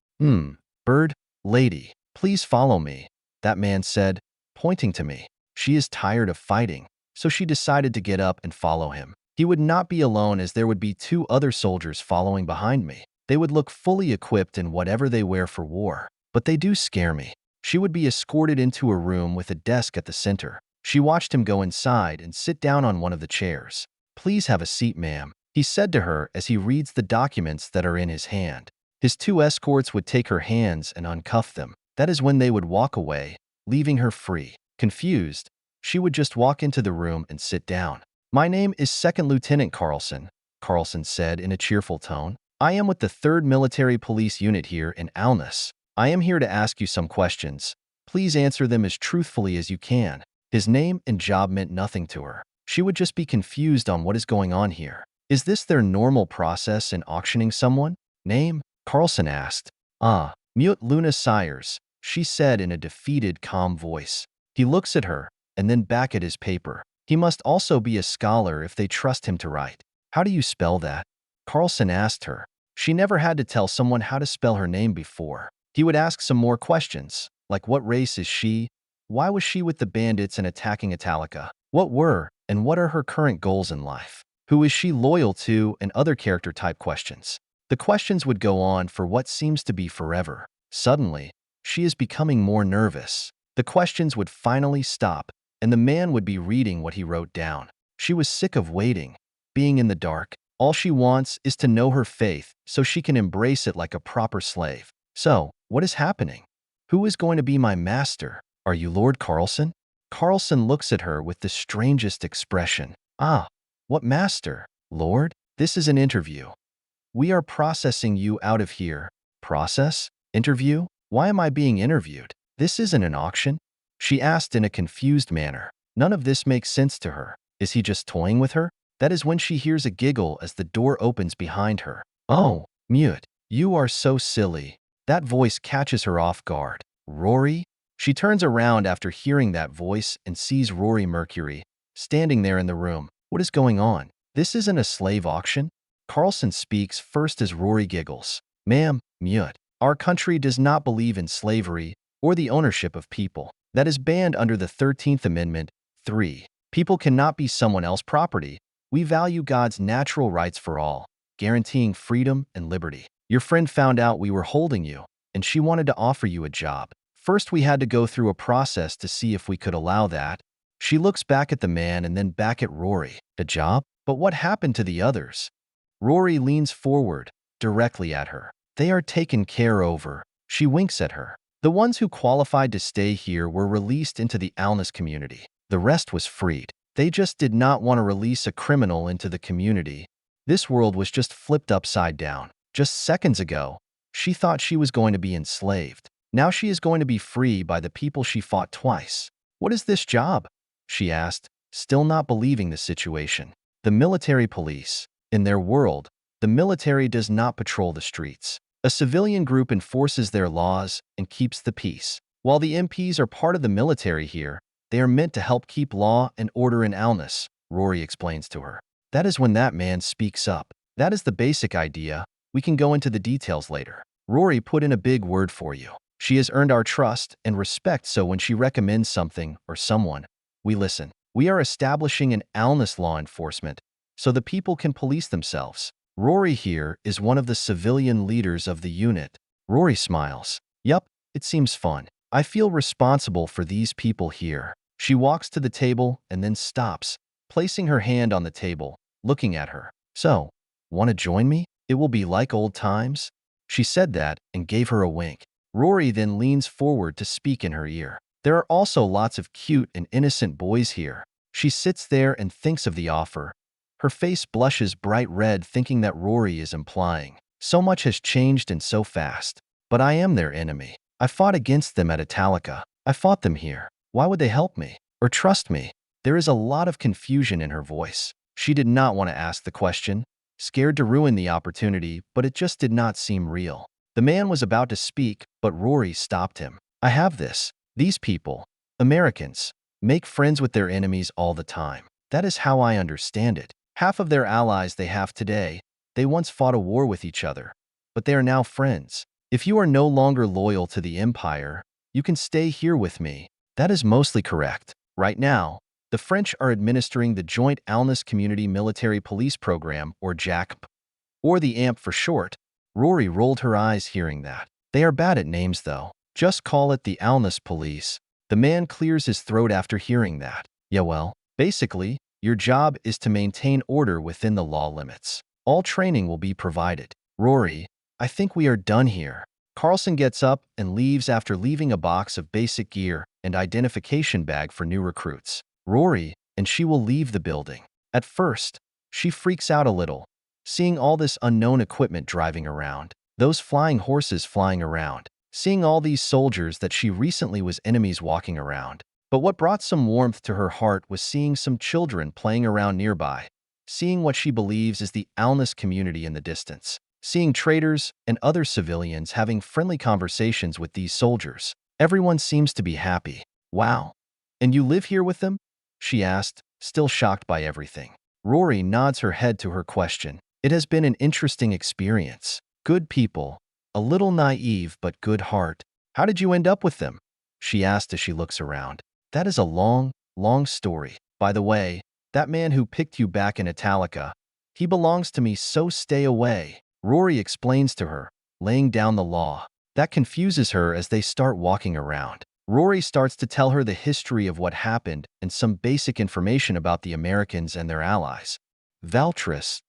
Bird, lady, please follow me, that man said, pointing to me. She is tired of fighting, so she decided to get up and follow him. He would not be alone, as there would be 2 other soldiers following behind me. They would look fully equipped in whatever they wear for war, but they do scare me. She would be escorted into a room with a desk at the center. She watched him go inside and sit down on one of the chairs. "Please have a seat, ma'am," he said to her as he reads the documents that are in his hand. His 2 escorts would take her hands and uncuff them. That is when they would walk away, leaving her free. Confused, she would just walk into the room and sit down. "My name is Second Lieutenant Carlson," Carlson said in a cheerful tone. "I am with the 3rd Military Police Unit here in alness. I am here to ask you some questions. Please answer them as truthfully as you can." His name and job meant nothing to her. She would just be confused on what is going on here. Is this their normal process in auctioning someone? "Name?" Carlson asked. Mute Luna Sires," she said in a defeated, calm voice. He looks at her, and then back at his paper. He must also be a scholar if they trust him to write. "How do you spell that?" Carlson asked her. She never had to tell someone how to spell her name before. He would ask some more questions, like what race is she? Why was she with the bandits and attacking Italica? What were and what are her current goals in life? Who is she loyal to? And other character-type questions. The questions would go on for what seems to be forever. Suddenly, she is becoming more nervous. The questions would finally stop, and the man would be reading what he wrote down. She was sick of waiting, being in the dark. All she wants is to know her faith so she can embrace it like a proper slave. "So, what is happening? Who is going to be my master? Are you Lord Carlson?" Carlson looks at her with the strangest expression. What master? Lord? This is an interview. We are processing you out of here." "Process? Interview? Why am I being interviewed? This isn't an auction?" she asked in a confused manner. None of this makes sense to her. Is he just toying with her? That is when she hears a giggle as the door opens behind her. "Oh, Mute, you are so silly." That voice catches her off guard. "Rory?" She turns around after hearing that voice and sees Rory Mercury standing there in the room. What is going on? This isn't a slave auction? Carlson speaks first as Rory giggles. "Ma'am, Mute, our country does not believe in slavery or the ownership of people. That is banned under the 13th Amendment. 3. People cannot be someone else's property. We value God's natural rights for all, guaranteeing freedom and liberty. Your friend found out we were holding you, and she wanted to offer you a job. First, we had to go through a process to see if we could allow that." She looks back at the man and then back at Rory. "A job? But what happened to the others?" Rory leans forward, directly at her. "They are taken care over." She winks at her. "The ones who qualified to stay here were released into the alness community. The rest was freed. They just did not want to release a criminal into the community. This world was just flipped upside down. Just seconds ago, she thought she was going to be enslaved. Now she is going to be free by the people she fought twice. What is this job? She asked, still not believing the situation. The military police. In their world, the military does not patrol the streets. A civilian group enforces their laws and keeps the peace. While the MPs are part of the military here, they are meant to help keep law and order in alness, Rory explains to her. That is when that man speaks up. That is the basic idea. We can go into the details later. Rory put in a big word for you. She has earned our trust and respect, so when she recommends something or someone, we listen. We are establishing an alness law enforcement so the people can police themselves. Rory here is one of the civilian leaders of the unit. Rory smiles. Yup, it seems fun. I feel responsible for these people here. She walks to the table and then stops, placing her hand on the table, looking at her. So, want to join me? It will be like old times. She said that and gave her a wink. Rory then leans forward to speak in her ear. There are also lots of cute and innocent boys here. She sits there and thinks of the offer. Her face blushes bright red, thinking that Rory is implying, so much has changed and so fast. But I am their enemy. I fought against them at Italica. I fought them here. Why would they help me? Or trust me? There is a lot of confusion in her voice. She did not want to ask the question, scared to ruin the opportunity, but it just did not seem real. The man was about to speak, but Rory stopped him. I have this. These people, Americans, make friends with their enemies all the time. That is how I understand it. Half of their allies they have today, they once fought a war with each other, but they are now friends. If you are no longer loyal to the Empire, you can stay here with me. That is mostly correct. Right now, the French are administering the Joint Alness Community Military Police Program, or JACP, or the AMP for short. Rory rolled her eyes hearing that. They are bad at names though. Just call it the Alness Police. The man clears his throat after hearing that. Yeah, well, basically, your job is to maintain order within the law limits. All training will be provided. Rory, I think we are done here. Carlson gets up and leaves after leaving a box of basic gear and identification bag for new recruits. Rory, and she will leave the building. At first, she freaks out a little, seeing all this unknown equipment driving around, those flying horses flying around, seeing all these soldiers that she recently was enemies walking around. But what brought some warmth to her heart was seeing some children playing around nearby, seeing what she believes is the alness community in the distance, seeing traders and other civilians having friendly conversations with these soldiers. Everyone seems to be happy. Wow. And you live here with them? She asked, still shocked by everything. Rory nods her head to her question. It has been an interesting experience. Good people. A little naive but good heart. How did you end up with them? She asked as she looks around. That is a long, long story. By the way, that man who picked you back in Italica, he belongs to me, so stay away. Rory explains to her, laying down the law. That confuses her as they start walking around. Rory starts to tell her the history of what happened and some basic information about the Americans and their allies. Valtris,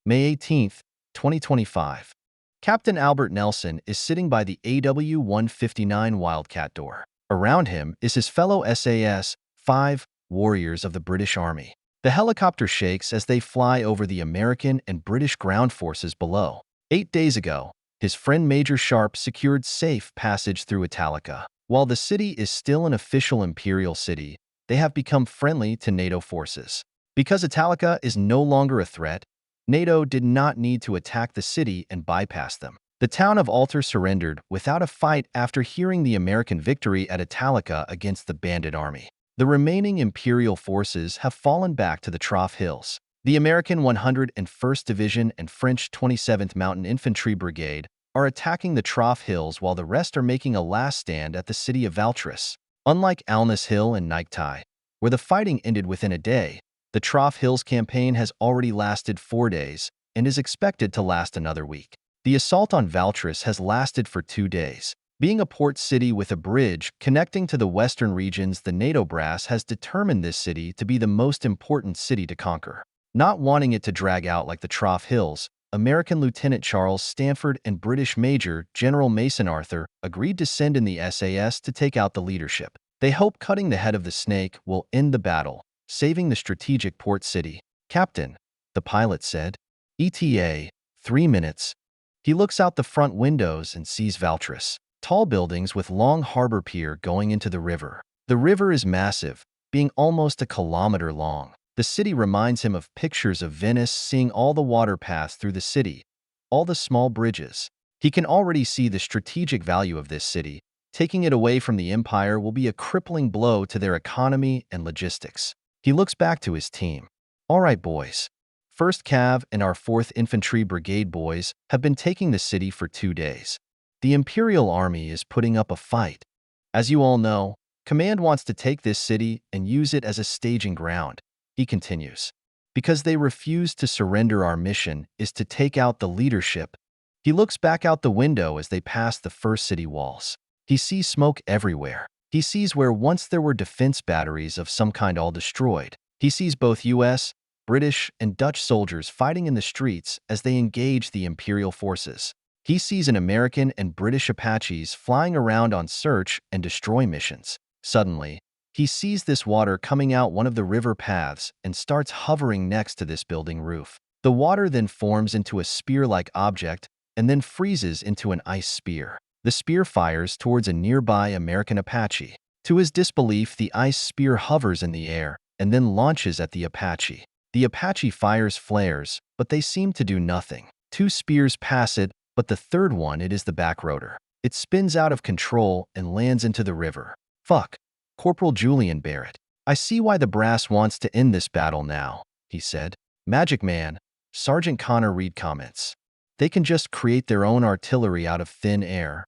May 18th, 2025. Captain Albert Nelson is sitting by the AW-159 Wildcat door. Around him is his fellow SAS 5 warriors of the British Army. The helicopter shakes as they fly over the American and British ground forces below. 8 days ago, his friend Major Sharpe secured safe passage through Italica. While the city is still an official imperial city, they have become friendly to NATO forces. Because Italica is no longer a threat, NATO did not need to attack the city and bypass them. The town of Alter surrendered without a fight after hearing the American victory at Italica against the bandit army. The remaining Imperial forces have fallen back to the Trough Hills. The American 101st Division and French 27th Mountain Infantry Brigade are attacking the Trough Hills while the rest are making a last stand at the city of Valtris. Unlike Alness Hill and Nightwing, where the fighting ended within a day, the Trough Hills campaign has already lasted 4 days and is expected to last another week. The assault on Valtris has lasted for 2 days. Being a port city with a bridge connecting to the western regions, the NATO brass has determined this city to be the most important city to conquer. Not wanting it to drag out like the Trough Hills, American Lieutenant Charles Stanford and British Major General Mason Arthur agreed to send in the SAS to take out the leadership. They hope cutting the head of the snake will end the battle, saving the strategic port city. Captain, the pilot said, ETA, 3 minutes. He looks out the front windows and sees Valtris. Tall buildings with long harbor pier going into the river. The river is massive, being almost a kilometer long. The city reminds him of pictures of Venice, seeing all the water pass through the city, all the small bridges. He can already see the strategic value of this city. Taking it away from the Empire will be a crippling blow to their economy and logistics. He looks back to his team. All right, boys. 1st Cav and our 4th Infantry Brigade boys have been taking the city for 2 days. The Imperial Army is putting up a fight. As you all know, Command wants to take this city and use it as a staging ground. He continues. Because they refuse to surrender, our mission is to take out the leadership. He looks back out the window as they pass the first city walls. He sees smoke everywhere. He sees where once there were defense batteries of some kind all destroyed. He sees both US, British, and Dutch soldiers fighting in the streets as they engage the Imperial forces. He sees an American and British Apaches flying around on search and destroy missions. Suddenly, he sees this water coming out one of the river paths and starts hovering next to this building roof. The water then forms into a spear-like object and then freezes into an ice spear. The spear fires towards a nearby American Apache. To his disbelief, the ice spear hovers in the air and then launches at the Apache. The Apache fires flares, but they seem to do nothing. 2 spears pass it, but the third one, it is the back rotor. It spins out of control and lands into the river. Fuck. Corporal Julian Barrett. I see why the brass wants to end this battle now, he said. Magic Man. Sergeant Connor Reed comments. They can just create their own artillery out of thin air.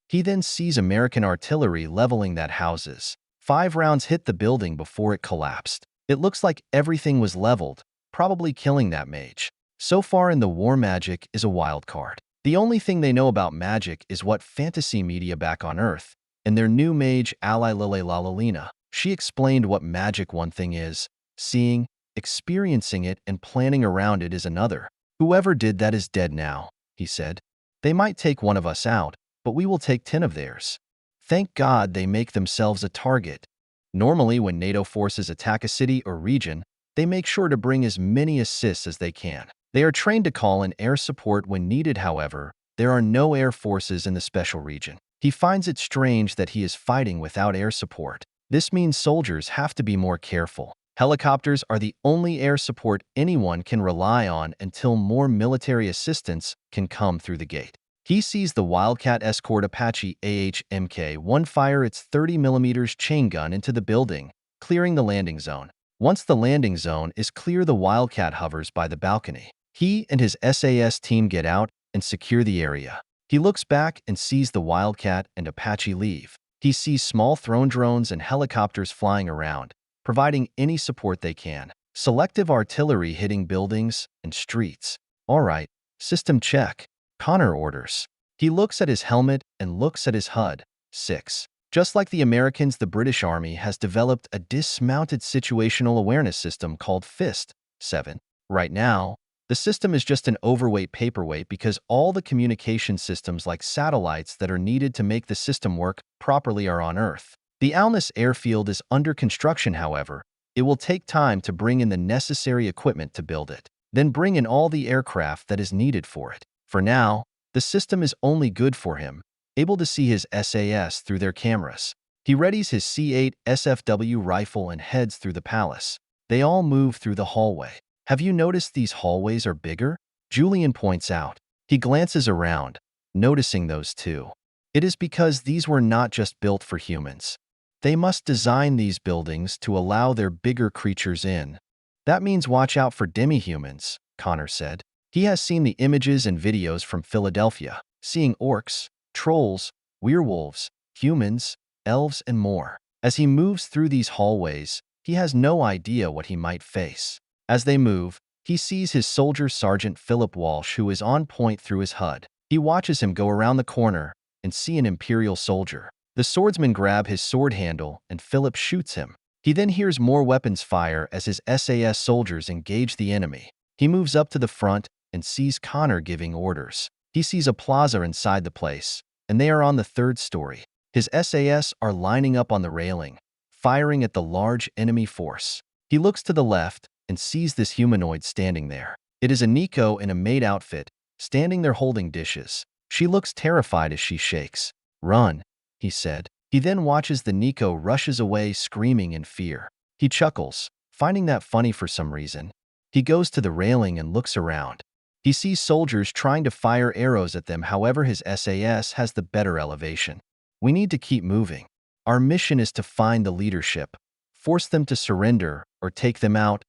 He then sees American artillery leveling that houses. 5 rounds hit the building before it collapsed. It looks like everything was leveled, probably killing that mage. So far in the war, magic is a wild card. The only thing they know about magic is what fantasy media back on Earth, and their new mage ally Lelei Lalina. She explained what magic one thing is, seeing, experiencing it, and planning around it is another. Whoever did that is dead now, he said. They might take one of us out, but we will take 10 of theirs. Thank God they make themselves a target. Normally, when NATO forces attack a city or region, they make sure to bring as many assists as they can. They are trained to call in air support when needed. However, there are no air forces in the special region. He finds it strange that he is fighting without air support. This means soldiers have to be more careful. Helicopters are the only air support anyone can rely on until more military assistance can come through the gate. He sees the Wildcat escort Apache AH-MK-1 fire its 30mm chain gun into the building, clearing the landing zone. Once the landing zone is clear, the Wildcat hovers by the balcony. He and his SAS team get out and secure the area. He looks back and sees the Wildcat and Apache leave. He sees small throne drones and helicopters flying around, providing any support they can. Selective artillery hitting buildings and streets. All right, system check. Connor orders. He looks at his helmet and looks at his HUD. 6. Just like the Americans, the British Army has developed a dismounted situational awareness system called FIST. 7. Right now, the system is just an overweight paperweight because all the communication systems like satellites that are needed to make the system work properly are on Earth. The alness airfield is under construction. However, it will take time to bring in the necessary equipment to build it, then bring in all the aircraft that is needed for it. For now, the system is only good for him, able to see his SAS through their cameras. He readies his C8 SFW rifle and heads through the palace. They all move through the hallway. Have you noticed these hallways are bigger? Julian points out. He glances around, noticing those too. It is because these were not just built for humans. They must design these buildings to allow their bigger creatures in. That means watch out for demi-humans, Connor said. He has seen the images and videos from Philadelphia, seeing orcs, trolls, werewolves, humans, elves, and more. As he moves through these hallways, he has no idea what he might face. As they move, he sees his soldier Sergeant Philip Walsh, who is on point through his HUD. He watches him go around the corner and see an Imperial soldier. The swordsman grabs his sword handle and Philip shoots him. He then hears more weapons fire as his SAS soldiers engage the enemy. He moves up to the front and sees Connor giving orders. He sees a plaza inside the place, and they are on the 3rd story. His SAS are lining up on the railing, firing at the large enemy force. He looks to the left and sees this humanoid standing there. It is a Nico in a maid outfit, standing there holding dishes. She looks terrified as she shakes. "Run," he said. He then watches the Nico rushes away screaming in fear. He chuckles, finding that funny for some reason. He goes to the railing and looks around. He sees soldiers trying to fire arrows at them, however his SAS has the better elevation. "We need to keep moving. Our mission is to find the leadership, force them to surrender, or take them out."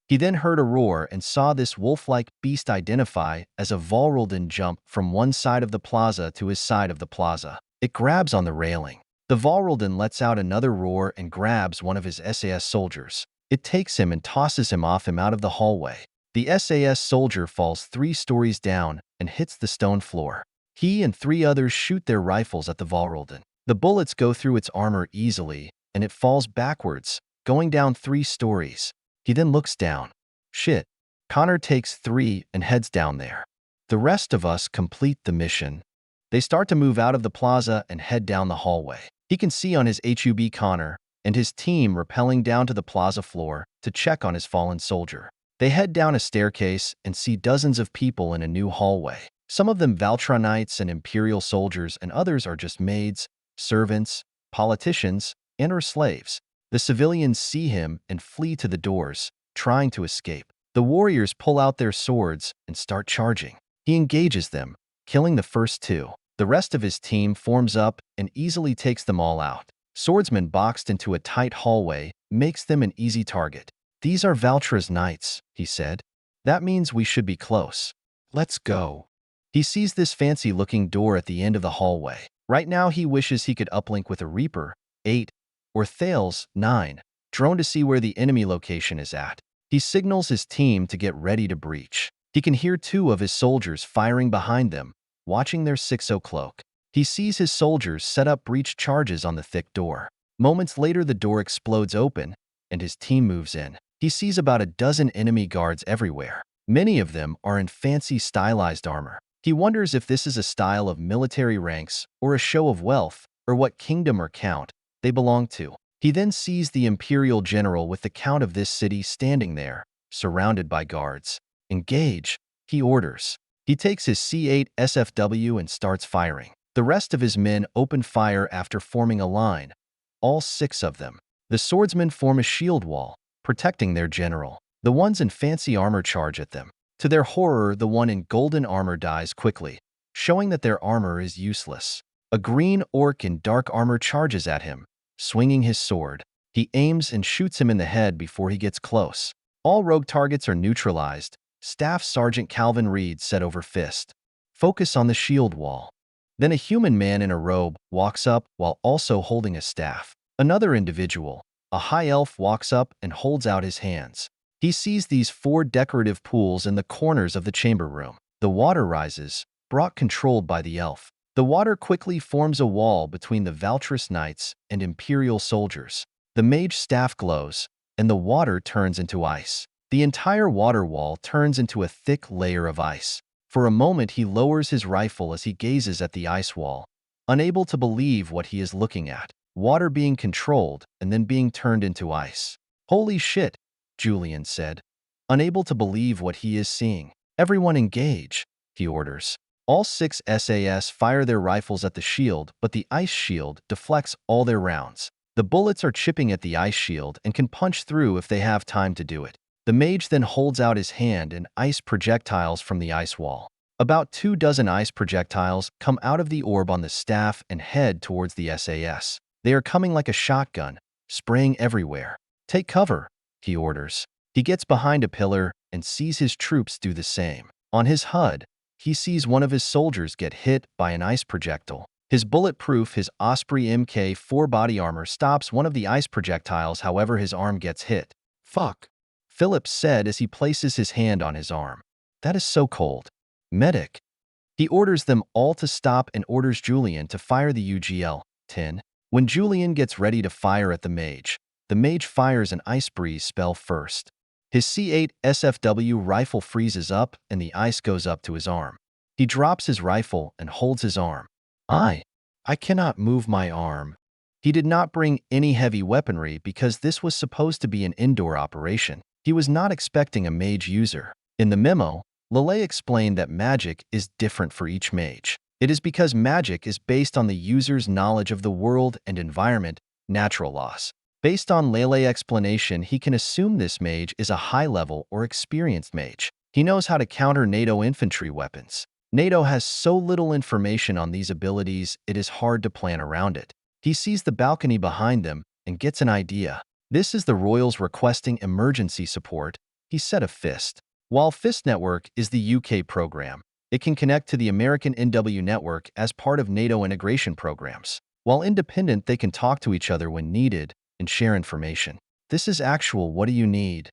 He then heard a roar and saw this wolf-like beast identify as a Valrolden jump from one side of the plaza to his side of the plaza. It grabs on the railing. The Valrolden lets out another roar and grabs one of his SAS soldiers. It takes him and tosses him off him out of the hallway. The SAS soldier falls 3 stories down and hits the stone floor. He and 3 others shoot their rifles at the Valrolden. The bullets go through its armor easily, and it falls backwards, going down 3 stories. He then looks down. Shit. Connor takes 3 and heads down there. The rest of us complete the mission. They start to move out of the plaza and head down the hallway. He can see on his HUB Connor and his team rappelling down to the plaza floor to check on his fallen soldier. They head down a staircase and see dozens of people in a new hallway. Some of them Valtra Knights and Imperial soldiers, and others are just maids, servants, politicians, and/or slaves. The civilians see him and flee to the doors, trying to escape. The warriors pull out their swords and start charging. He engages them, killing the first 2. The rest of his team forms up and easily takes them all out. Swordsman boxed into a tight hallway makes them an easy target. "These are Valtra's knights," he said. "That means we should be close. Let's go." He sees this fancy-looking door at the end of the hallway. Right now he wishes he could uplink with a Reaper, 8, or Thales, 9, drone to see where the enemy location is at. He signals his team to get ready to breach. He can hear 2 of his soldiers firing behind them, watching their 6-0 cloak. He sees his soldiers set up breach charges on the thick door. Moments later the door explodes open, and his team moves in. He sees about a dozen enemy guards everywhere. Many of them are in fancy stylized armor. He wonders if this is a style of military ranks or a show of wealth, or what kingdom or count they belong to. He then sees the Imperial General with the count of this city standing there, surrounded by guards. "Engage," he orders. He takes his C8 SFW and starts firing. The rest of his men open fire after forming a line, all 6 of them. The swordsmen form a shield wall, protecting their general. The ones in fancy armor charge at them. To their horror, the one in golden armor dies quickly, showing that their armor is useless. A green orc in dark armor charges at him, swinging his sword. He aims and shoots him in the head before he gets close. All rogue targets are neutralized. Staff Sergeant Calvin Reed said over fist. "Focus on the shield wall." Then a human man in a robe walks up while also holding a staff. Another individual, a high elf, walks up and holds out his hands. He sees these 4 decorative pools in the corners of the chamber room. The water rises, brought controlled by the elf. The water quickly forms a wall between the Valtris Knights and Imperial soldiers. The mage staff glows, and the water turns into ice. The entire water wall turns into a thick layer of ice. For a moment he lowers his rifle as he gazes at the ice wall, unable to believe what he is looking at. Water being controlled and then being turned into ice. "Holy shit," Julian said, unable to believe what he is seeing. "Everyone engage," he orders. All 6 SAS fire their rifles at the shield, but the ice shield deflects all their rounds. The bullets are chipping at the ice shield and can punch through if they have time to do it. The mage then holds out his hand and ice projectiles from the ice wall. About 2 dozen ice projectiles come out of the orb on the staff and head towards the SAS. They are coming like a shotgun, spraying everywhere. "Take cover," he orders. He gets behind a pillar and sees his troops do the same. On his HUD, he sees one of his soldiers get hit by an ice projectile. His Osprey MK4 body armor stops one of the ice projectiles, however his arm gets hit. "Fuck," Philip said as he places his hand on his arm. "That is so cold." "Medic." He orders them all to stop and orders Julian to fire the UGL-10. When Julian gets ready to fire at the mage fires an ice breeze spell first. His C8 SFW rifle freezes up and the ice goes up to his arm. He drops his rifle and holds his arm. I cannot move my arm." He did not bring any heavy weaponry because this was supposed to be an indoor operation. He was not expecting a mage user. In the memo, Lelei explained that magic is different for each mage. It is because magic is based on the user's knowledge of the world and environment, natural laws. Based on Lelei's explanation, he can assume this mage is a high-level or experienced mage. He knows how to counter NATO infantry weapons. NATO has so little information on these abilities, it is hard to plan around it. He sees the balcony behind them and gets an idea. This is the Royals requesting emergency support, he said of FIST. While FIST Network is the UK program, it can connect to the American NW network as part of NATO integration programs. While independent, they can talk to each other when needed and share information. This is actual. What do you need?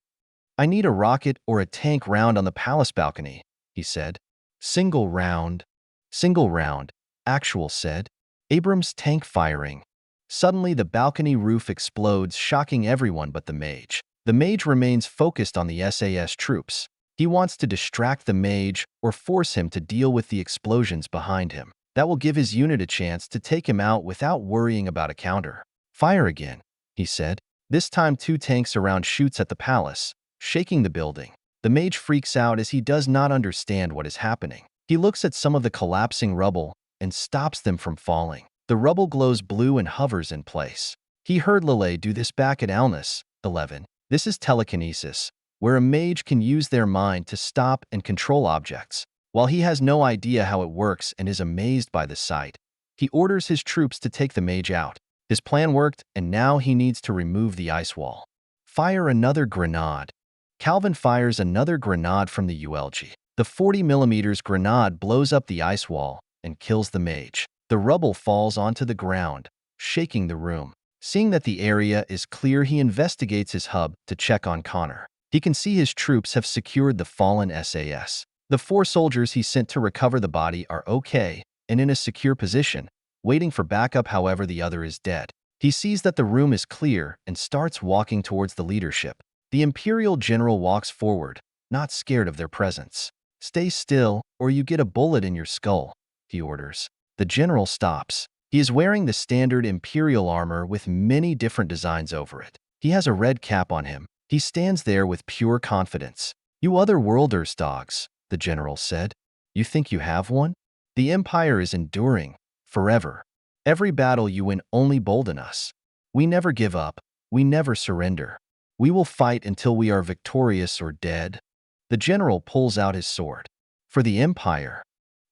I need a rocket or a tank round on the palace balcony, he said. Single round. Single round, Actual said. Abrams tank firing. Suddenly, the balcony roof explodes, shocking everyone but the mage. The mage remains focused on the SAS troops. He wants to distract the mage or force him to deal with the explosions behind him. That will give his unit a chance to take him out without worrying about a counter. Fire again, he said. This time 2 tanks around shoots at the palace, shaking the building. The mage freaks out as he does not understand what is happening. He looks at some of the collapsing rubble and stops them from falling. The rubble glows blue and hovers in place. He heard Lelei do this back at alness. 11. This is telekinesis, where a mage can use their mind to stop and control objects. While he has no idea how it works and is amazed by the sight, he orders his troops to take the mage out. His plan worked, and now he needs to remove the ice wall. Fire another grenade. Calvin fires another grenade from the ULG. The 40mm grenade blows up the ice wall and kills the mage. The rubble falls onto the ground, shaking the room. Seeing that the area is clear, he investigates his hub to check on Connor. He can see his troops have secured the fallen SAS. The 4 soldiers he sent to recover the body are okay and in a secure position, waiting for backup. However, the other is dead. He sees that the room is clear and starts walking towards the leadership. The Imperial General walks forward, not scared of their presence. Stay still, or you get a bullet in your skull, he orders. The general stops. He is wearing the standard Imperial armor with many different designs over it. He has a red cap on him. He stands there with pure confidence. You other-worlders dogs, the general said. You think you have one? The Empire is enduring, forever. Every battle you win only bolden us. We never give up. We never surrender. We will fight until we are victorious or dead. The general pulls out his sword. For the Empire.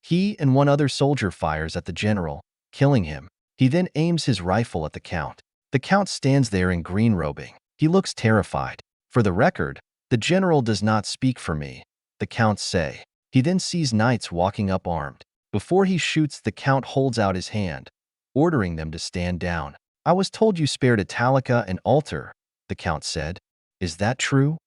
He and 1 other soldier fires at the general, killing him. He then aims his rifle at the Count. The Count stands there in green robing. He looks terrified. For the record, the general does not speak for me, the Counts say. He then sees knights walking up armed. Before he shoots, the Count holds out his hand, ordering them to stand down. I was told you spared Italica and Altar, the Count said. Is that true?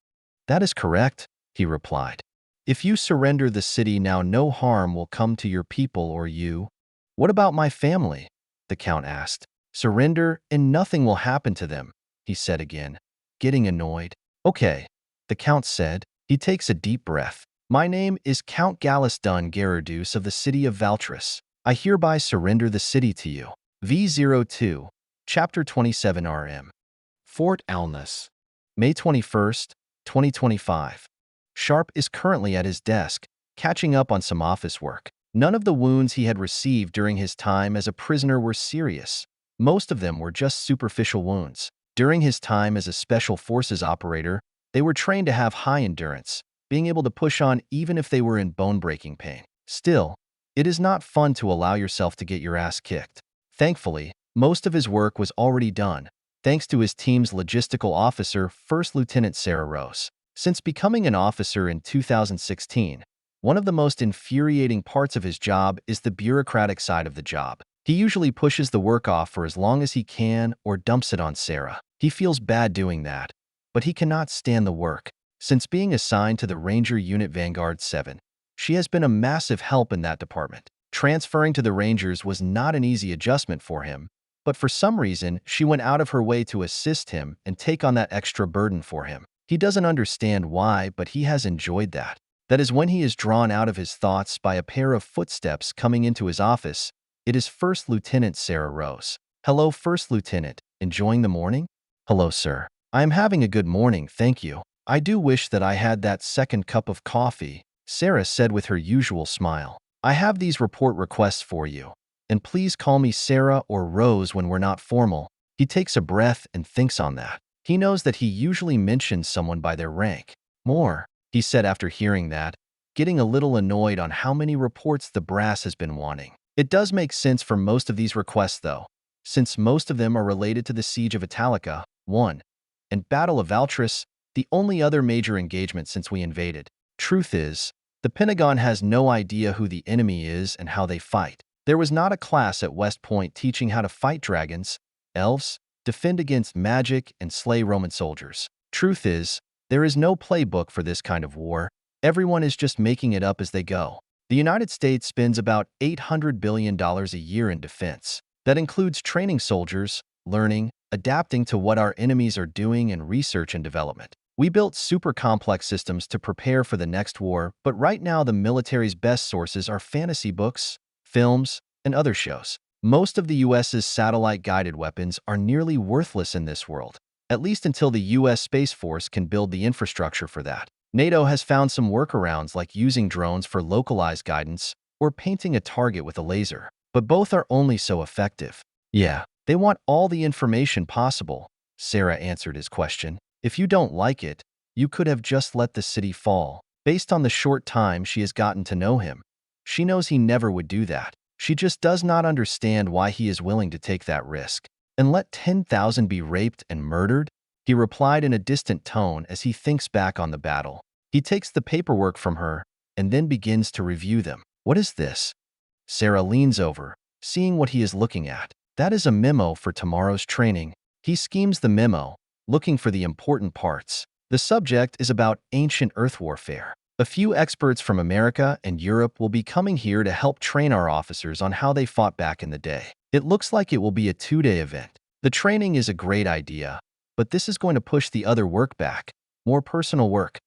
That is correct, he replied. If you surrender the city now, no harm will come to your people or you. What about my family? The Count asked. Surrender and nothing will happen to them, he said again, getting annoyed. Okay, the Count said. He takes a deep breath. My name is Count Gallus Dun Gerardus of the city of Valtris. I hereby surrender the city to you. V02, Chapter 27 RM. Fort Alness. May 21st, 2025. Sharpe is currently at his desk, catching up on some office work. None of the wounds he had received during his time as a prisoner were serious. Most of them were just superficial wounds. During his time as a Special Forces operator, they were trained to have high endurance, being able to push on even if they were in bone-breaking pain. Still, it is not fun to allow yourself to get your ass kicked. Thankfully, most of his work was already done, thanks to his team's logistical officer, First Lieutenant Sarah Rose. Since becoming an officer in 2016, one of the most infuriating parts of his job is the bureaucratic side of the job. He usually pushes the work off for as long as he can or dumps it on Sarah. He feels bad doing that, but he cannot stand the work. Since being assigned to the Ranger Unit Vanguard 7, she has been a massive help in that department. Transferring to the Rangers was not an easy adjustment for him, but for some reason, she went out of her way to assist him and take on that extra burden for him. He doesn't understand why, but he has enjoyed that. That is when he is drawn out of his thoughts by a pair of footsteps coming into his office. It is First Lieutenant Sarah Rose. Hello, First Lieutenant. Enjoying the morning? Hello, sir. I am having a good morning, thank you. I do wish that I had that second cup of coffee, Sarah said with her usual smile. I have these report requests for you. And please call me Sarah or Rose when we're not formal. He takes a breath and thinks on that. He knows that he usually mentions someone by their rank. More, he said after hearing that, getting a little annoyed on how many reports the brass has been wanting. It does make sense for most of these requests though, since most of them are related to the Siege of Italica, 1, and Battle of Valtris, the only other major engagement since we invaded. Truth is, the Pentagon has no idea who the enemy is and how they fight. There was not a class at West Point teaching how to fight dragons, elves, defend against magic, and slay Roman soldiers. Truth is, there is no playbook for this kind of war. Everyone is just making it up as they go. The United States spends about $800 billion a year in defense. That includes training soldiers, learning, adapting to what our enemies are doing, and research and development. We built super complex systems to prepare for the next war, but right now the military's best sources are fantasy books, films, and other shows. Most of the US's satellite-guided weapons are nearly worthless in this world, at least until the US Space Force can build the infrastructure for that. NATO has found some workarounds like using drones for localized guidance or painting a target with a laser, but both are only so effective. Yeah, they want all the information possible, Sarah answered his question. If you don't like it, you could have just let the city fall. Based on the short time she has gotten to know him, she knows he never would do that. She just does not understand why he is willing to take that risk. And let 10,000 be raped and murdered? He replied in a distant tone as he thinks back on the battle. He takes the paperwork from her and then begins to review them. What is this? Sarah leans over, seeing what he is looking at. That is a memo for tomorrow's training. He schemes the memo, looking for the important parts. The subject is about ancient Earth warfare. A few experts from America and Europe will be coming here to help train our officers on how they fought back in the day. It looks like it will be a 2-day event. The training is a great idea, but this is going to push the other work back. More personal work.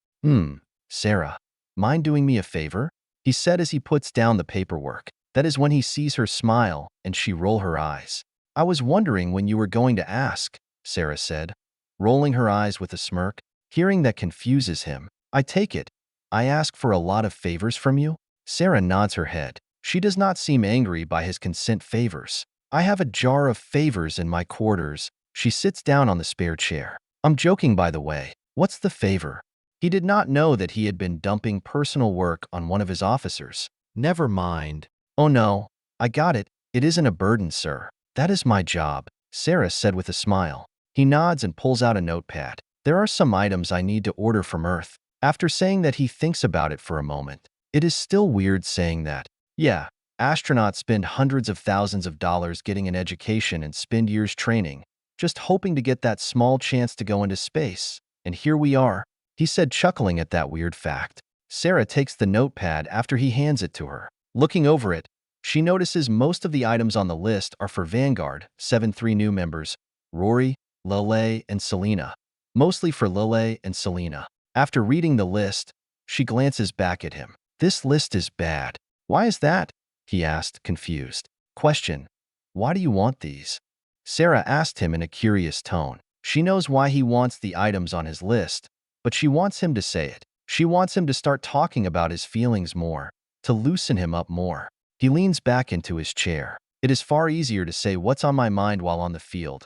Sarah, mind doing me a favor? He said as he puts down the paperwork. That is when he sees her smile and she roll her eyes. I was wondering when you were going to ask, Sarah said, rolling her eyes with a smirk. Hearing that confuses him. I take it. I ask for a lot of favors from you? Sarah nods her head. She does not seem angry by his consent favors. I have a jar of favors in my quarters. She sits down on the spare chair. I'm joking, by the way. What's the favor? He did not know that he had been dumping personal work on one of his officers. Never mind. Oh no, I got it. It isn't a burden, sir. That is my job, Sarah said with a smile. He nods and pulls out a notepad. There are some items I need to order from Earth. After saying that, he thinks about it for a moment. It is still weird saying that. Yeah, astronauts spend hundreds of thousands of dollars getting an education and spend years training, just hoping to get that small chance to go into space. And here we are, he said, chuckling at that weird fact. Sarah takes the notepad after he hands it to her. Looking over it, she notices most of the items on the list are for Vanguard, 3 new members, Rory, Lelei, and Selena. Mostly for Lelei and Selena. After reading the list, she glances back at him. This list is bad. Why is that? He asked, confused. Question. Why do you want these? Sarah asked him in a curious tone. She knows why he wants the items on his list, but she wants him to say it. She wants him to start talking about his feelings more, to loosen him up more. He leans back into his chair. It is far easier to say what's on my mind while on the field.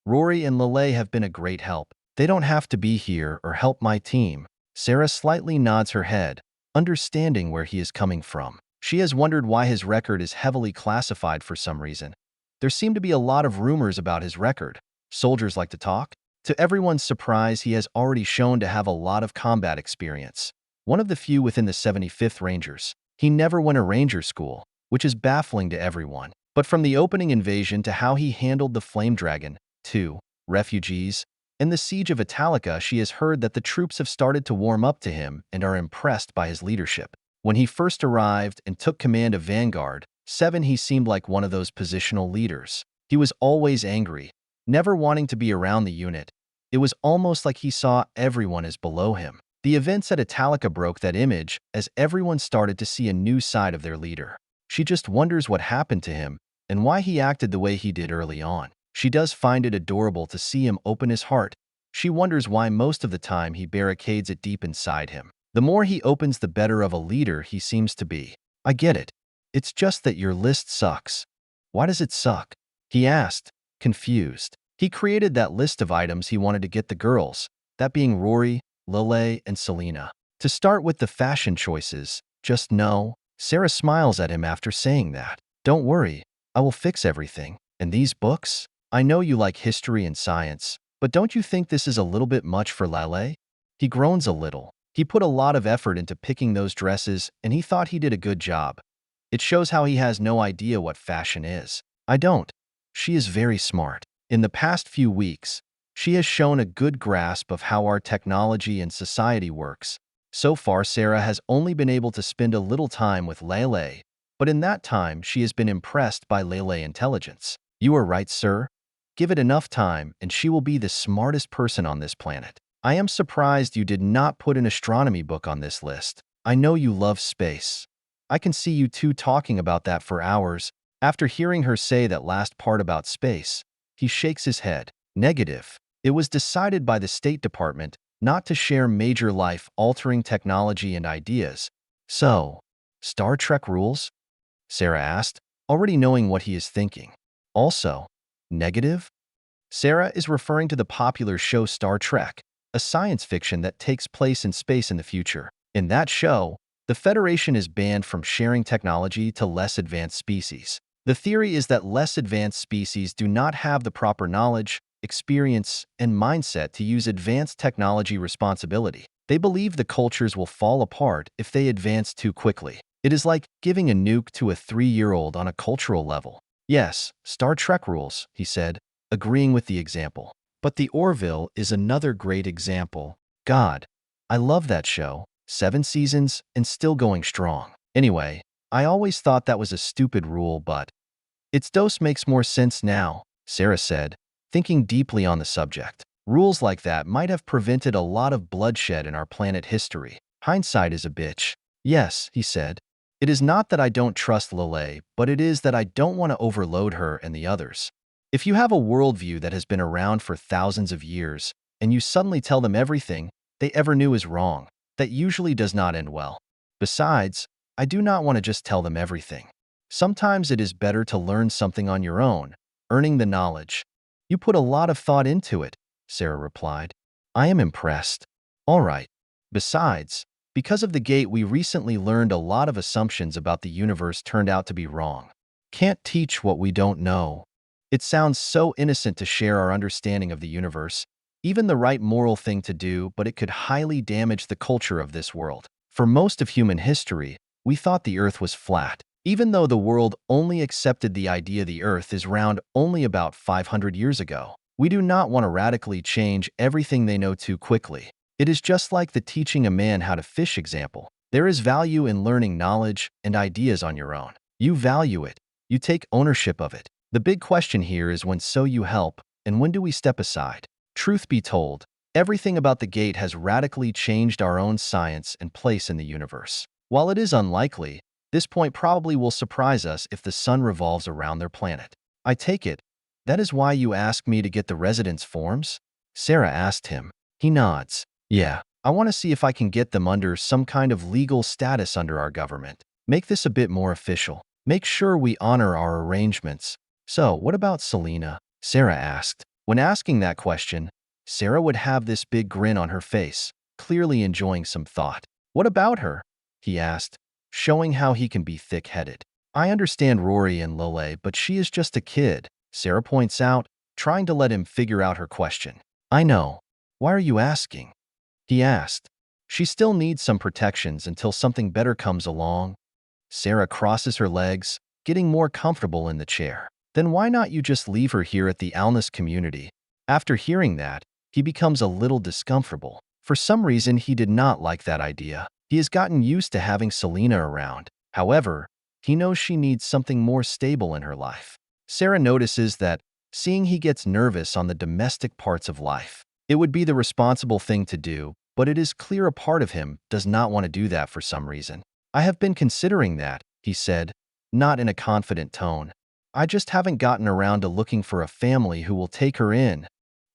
Rory and Lelei have been a great help. They don't have to be here or help my team. Sarah slightly nods her head, understanding where he is coming from. She has wondered why his record is heavily classified for some reason. There seem to be a lot of rumors about his record. Soldiers like to talk. To everyone's surprise, he has already shown to have a lot of combat experience. One of the few within the 75th Rangers. He never went to Ranger school, which is baffling to everyone. But from the opening invasion to how he handled the Flame Dragon, 2, refugees, in the Siege of Italica, she has heard that the troops have started to warm up to him and are impressed by his leadership. When he first arrived and took command of Vanguard 7, he seemed like one of those positional leaders. He was always angry, never wanting to be around the unit. It was almost like he saw everyone as below him. The events at Italica broke that image as everyone started to see a new side of their leader. She just wonders what happened to him and why he acted the way he did early on. She does find it adorable to see him open his heart, She wonders why most of the time he barricades it deep inside him. The more he opens, the better of a leader he seems to be. I get it. It's just that your list sucks. Why does it suck? He asked, confused. He created that list of items he wanted to get the girls, that being Rory, Lelei, and Selena. To start with the fashion choices, just no. Sarah smiles at him after saying that. Don't worry, I will fix everything. And these books? I know you like history and science, but don't you think this is a little bit much for Lelei? He groans a little. He put a lot of effort into picking those dresses, and he thought he did a good job. It shows how he has no idea what fashion is. I don't. She is very smart. In the past few weeks, she has shown a good grasp of how our technology and society works. So far, Sarah has only been able to spend a little time with Lelei, but in that time, she has been impressed by Lelei intelligence. You are right, sir. Give it enough time, and she will be the smartest person on this planet. I am surprised you did not put an astronomy book on this list. I know you love space. I can see you two talking about that for hours. After hearing her say that last part about space, he shakes his head. Negative. It was decided by the State Department not to share major life-altering technology and ideas. So, Star Trek rules? Sarah asked, already knowing what he is thinking. Also, negative? Sarah is referring to the popular show Star Trek, a science fiction that takes place in space in the future. In that show, the Federation is banned from sharing technology to less advanced species. The theory is that less advanced species do not have the proper knowledge, experience, and mindset to use advanced technology responsibility. They believe the cultures will fall apart if they advance too quickly. It is like giving a nuke to a 3-year-old on a cultural level. Yes, Star Trek rules, he said, agreeing with the example. But the Orville is another great example. God, I love that show. 7 seasons and still going strong. Anyway, I always thought that was a stupid rule, but its dose makes more sense now, Sarah said, thinking deeply on the subject. Rules like that might have prevented a lot of bloodshed in our planet history. Hindsight is a bitch. Yes, he said. It is not that I don't trust Lelei, but it is that I don't want to overload her and the others. If you have a worldview that has been around for thousands of years, and you suddenly tell them everything they ever knew is wrong, that usually does not end well. Besides, I do not want to just tell them everything. Sometimes it is better to learn something on your own, earning the knowledge. You put a lot of thought into it, Sarah replied. I am impressed. All right. Besides, because of the gate, we recently learned a lot of assumptions about the universe turned out to be wrong. Can't teach what we don't know. It sounds so innocent to share our understanding of the universe, even the right moral thing to do, but it could highly damage the culture of this world. For most of human history, we thought the Earth was flat, even though the world only accepted the idea the Earth is round only about 500 years ago. We do not want to radically change everything they know too quickly. It is just like the teaching a man how to fish example. There is value in learning knowledge and ideas on your own. You value it. You take ownership of it. The big question here is when so you help, and when do we step aside? Truth be told, everything about the gate has radically changed our own science and place in the universe. While it is unlikely, this point probably will surprise us if the sun revolves around their planet. I take it, that is why you asked me to get the residence forms? Sarah asked him. He nods. Yeah, I want to see if I can get them under some kind of legal status under our government. Make this a bit more official. Make sure we honor our arrangements. So, what about Selena? Sarah asked. When asking that question, Sarah would have this big grin on her face, clearly enjoying some thought. What about her? He asked, showing how he can be thick-headed. I understand Rory and Lelei, but she is just a kid, Sarah points out, trying to let him figure out her question. I know. Why are you asking? He asked. She still needs some protections until something better comes along. Sarah crosses her legs, getting more comfortable in the chair. Then why not you just leave her here at the alness community? After hearing that, he becomes a little discomfortable. For some reason, he did not like that idea. He has gotten used to having Selena around. However, he knows she needs something more stable in her life. Sarah notices that, seeing he gets nervous on the domestic parts of life, it would be the responsible thing to do, but it is clear a part of him does not want to do that for some reason. I have been considering that, he said, not in a confident tone. I just haven't gotten around to looking for a family who will take her in.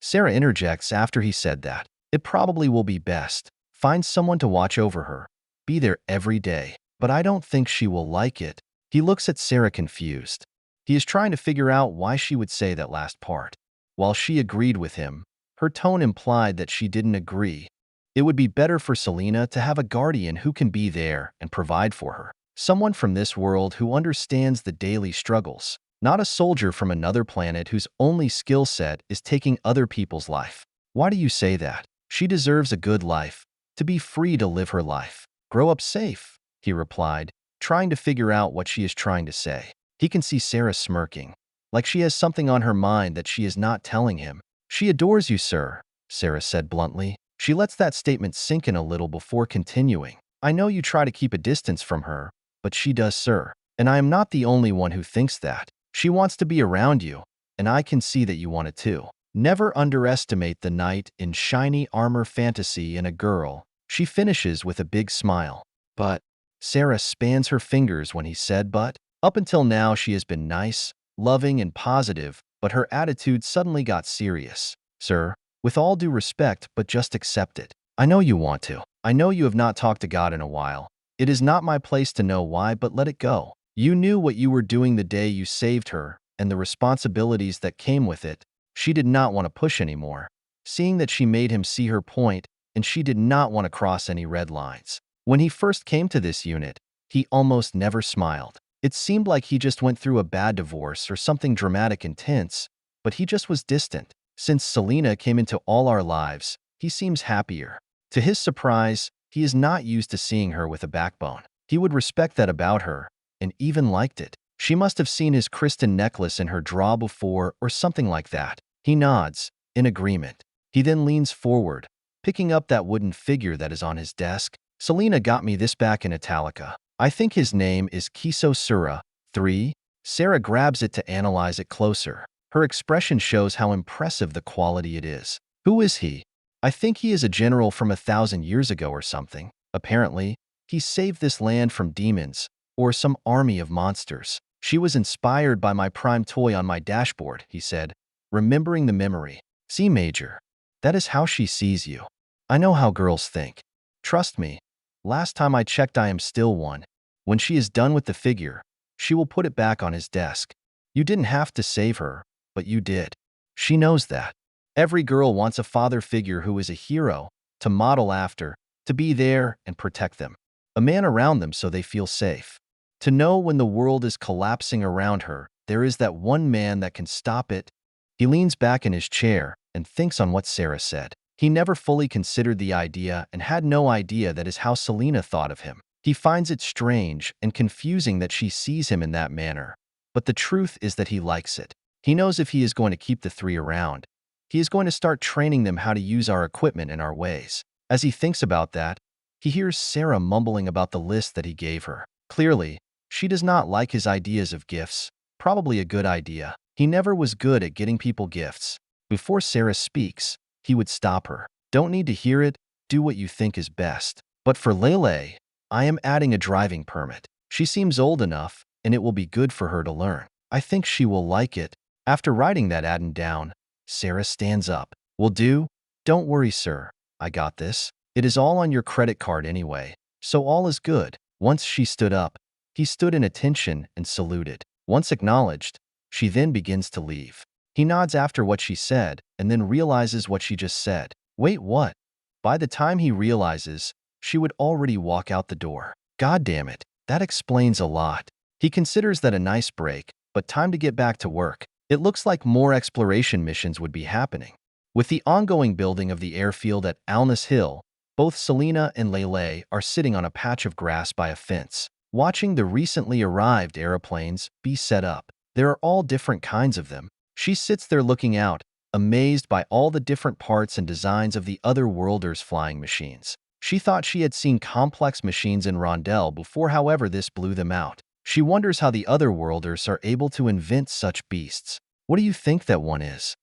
Sarah interjects after he said that. It probably will be best. Find someone to watch over her. Be there every day. But I don't think she will like it. He looks at Sarah confused. He is trying to figure out why she would say that last part. While she agreed with him, her tone implied that she didn't agree. It would be better for Selena to have a guardian who can be there and provide for her. Someone from this world who understands the daily struggles. Not a soldier from another planet whose only skill set is taking other people's life. Why do you say that? She deserves a good life, to be free to live her life. Grow up safe, he replied, trying to figure out what she is trying to say. He can see Sarah smirking, like she has something on her mind that she is not telling him. She adores you, sir, Sarah said bluntly. She lets that statement sink in a little before continuing. I know you try to keep a distance from her, but she does, sir. And I am not the only one who thinks that. She wants to be around you, and I can see that you want it too. Never underestimate the knight in shiny armor fantasy in a girl. She finishes with a big smile. But Sarah spans her fingers when he said but. Up until now she has been nice, loving, and positive, but her attitude suddenly got serious. Sir, with all due respect, but just accept it. I know you want to. I know you have not talked to God in a while. It is not my place to know why, but let it go. You knew what you were doing the day you saved her, and the responsibilities that came with it. She did not want to push anymore, seeing that she made him see her point, and she did not want to cross any red lines. When he first came to this unit, he almost never smiled. It seemed like he just went through a bad divorce or something dramatic and tense, but he just was distant. Since Selena came into all our lives, he seems happier. To his surprise, he is not used to seeing her with a backbone. He would respect that about her, and even liked it. She must have seen his crystal necklace in her drawer before or something like that. He nods, in agreement. He then leans forward, picking up that wooden figure that is on his desk. Selena got me this back in Italica. I think his name is Kiso Sura. 3. Sarah grabs it to analyze it closer. Her expression shows how impressive the quality it is. Who is he? I think he is a general from 1,000 years ago or something. Apparently, he saved this land from demons, or some army of monsters. She was inspired by my prime toy on my dashboard, he said, remembering the memory. See, Major, that is how she sees you. I know how girls think. Trust me, last time I checked I am still one. When she is done with the figure, she will put it back on his desk. You didn't have to save her, but you did. She knows that. Every girl wants a father figure who is a hero, to model after, to be there and protect them. A man around them so they feel safe. To know when the world is collapsing around her, there is that one man that can stop it. He leans back in his chair and thinks on what Sarah said. He never fully considered the idea and had no idea that is how Selena thought of him. He finds it strange and confusing that she sees him in that manner. But the truth is that he likes it. He knows if he is going to keep the 3 around, he is going to start training them how to use our equipment and our ways. As he thinks about that, he hears Sarah mumbling about the list that he gave her. Clearly, she does not like his ideas of gifts. Probably a good idea. He never was good at getting people gifts. Before Sarah speaks, he would stop her. Don't need to hear it. Do what you think is best. But for Lelei, I am adding a driving permit. She seems old enough, and it will be good for her to learn. I think she will like it. After writing that add-in down, Sarah stands up. Will do? Don't worry, sir. I got this. It is all on your credit card anyway, so all is good. Once she stood up, he stood in attention and saluted. Once acknowledged, she then begins to leave. He nods after what she said and then realizes what she just said. Wait, what? By the time he realizes, she would already walk out the door. God damn it, that explains a lot. He considers that a nice break, but time to get back to work. It looks like more exploration missions would be happening. With the ongoing building of the airfield at Alness Hill, both Selena and Lelei are sitting on a patch of grass by a fence, watching the recently arrived aeroplanes be set up. There are all different kinds of them. She sits there looking out, amazed by all the different parts and designs of the other worlders' flying machines. She thought she had seen complex machines in Rondell before, however, this blew them out. She wonders how the other worlders are able to invent such beasts. What do you think that one is?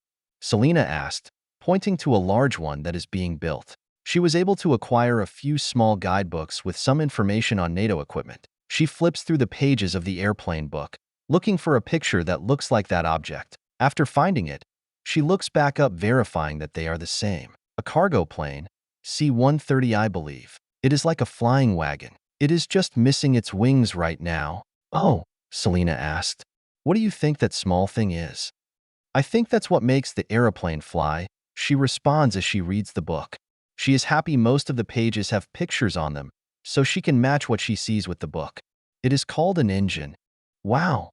Selena asked, pointing to a large one that is being built. She was able to acquire a few small guidebooks with some information on NATO equipment. She flips through the pages of the airplane book, looking for a picture that looks like that object. After finding it, She looks back up, verifying that they are the same. A cargo plane, C-130 I believe. It is like a flying wagon. It is just missing its wings right now. Oh, Selena asked. What do you think that small thing is? I think that's what makes the aeroplane fly, she responds as she reads the book. She is happy most of the pages have pictures on them, so she can match what she sees with the book. It is called an engine. Wow.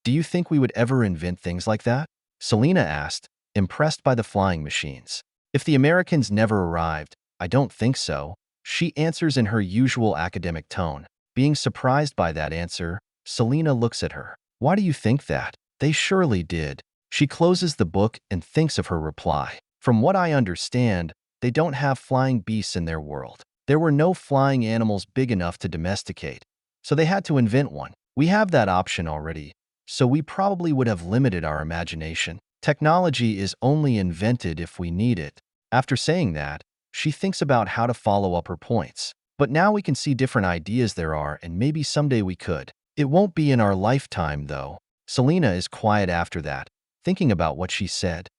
Do you think we would ever invent things like that? Selena asked, impressed by the flying machines. If the Americans never arrived, I don't think so, she answers in her usual academic tone. Being surprised by that answer, Selena looks at her. Why do you think that? They surely did. She closes the book and thinks of her reply. From what I understand, they don't have flying beasts in their world. There were no flying animals big enough to domesticate, so they had to invent one. We have that option already, so we probably would have limited our imagination. Technology is only invented if we need it. After saying that, she thinks about how to follow up her points. But now we can see different ideas there are, and maybe someday we could. It won't be in our lifetime, though. Selena is quiet after that, thinking about what she said.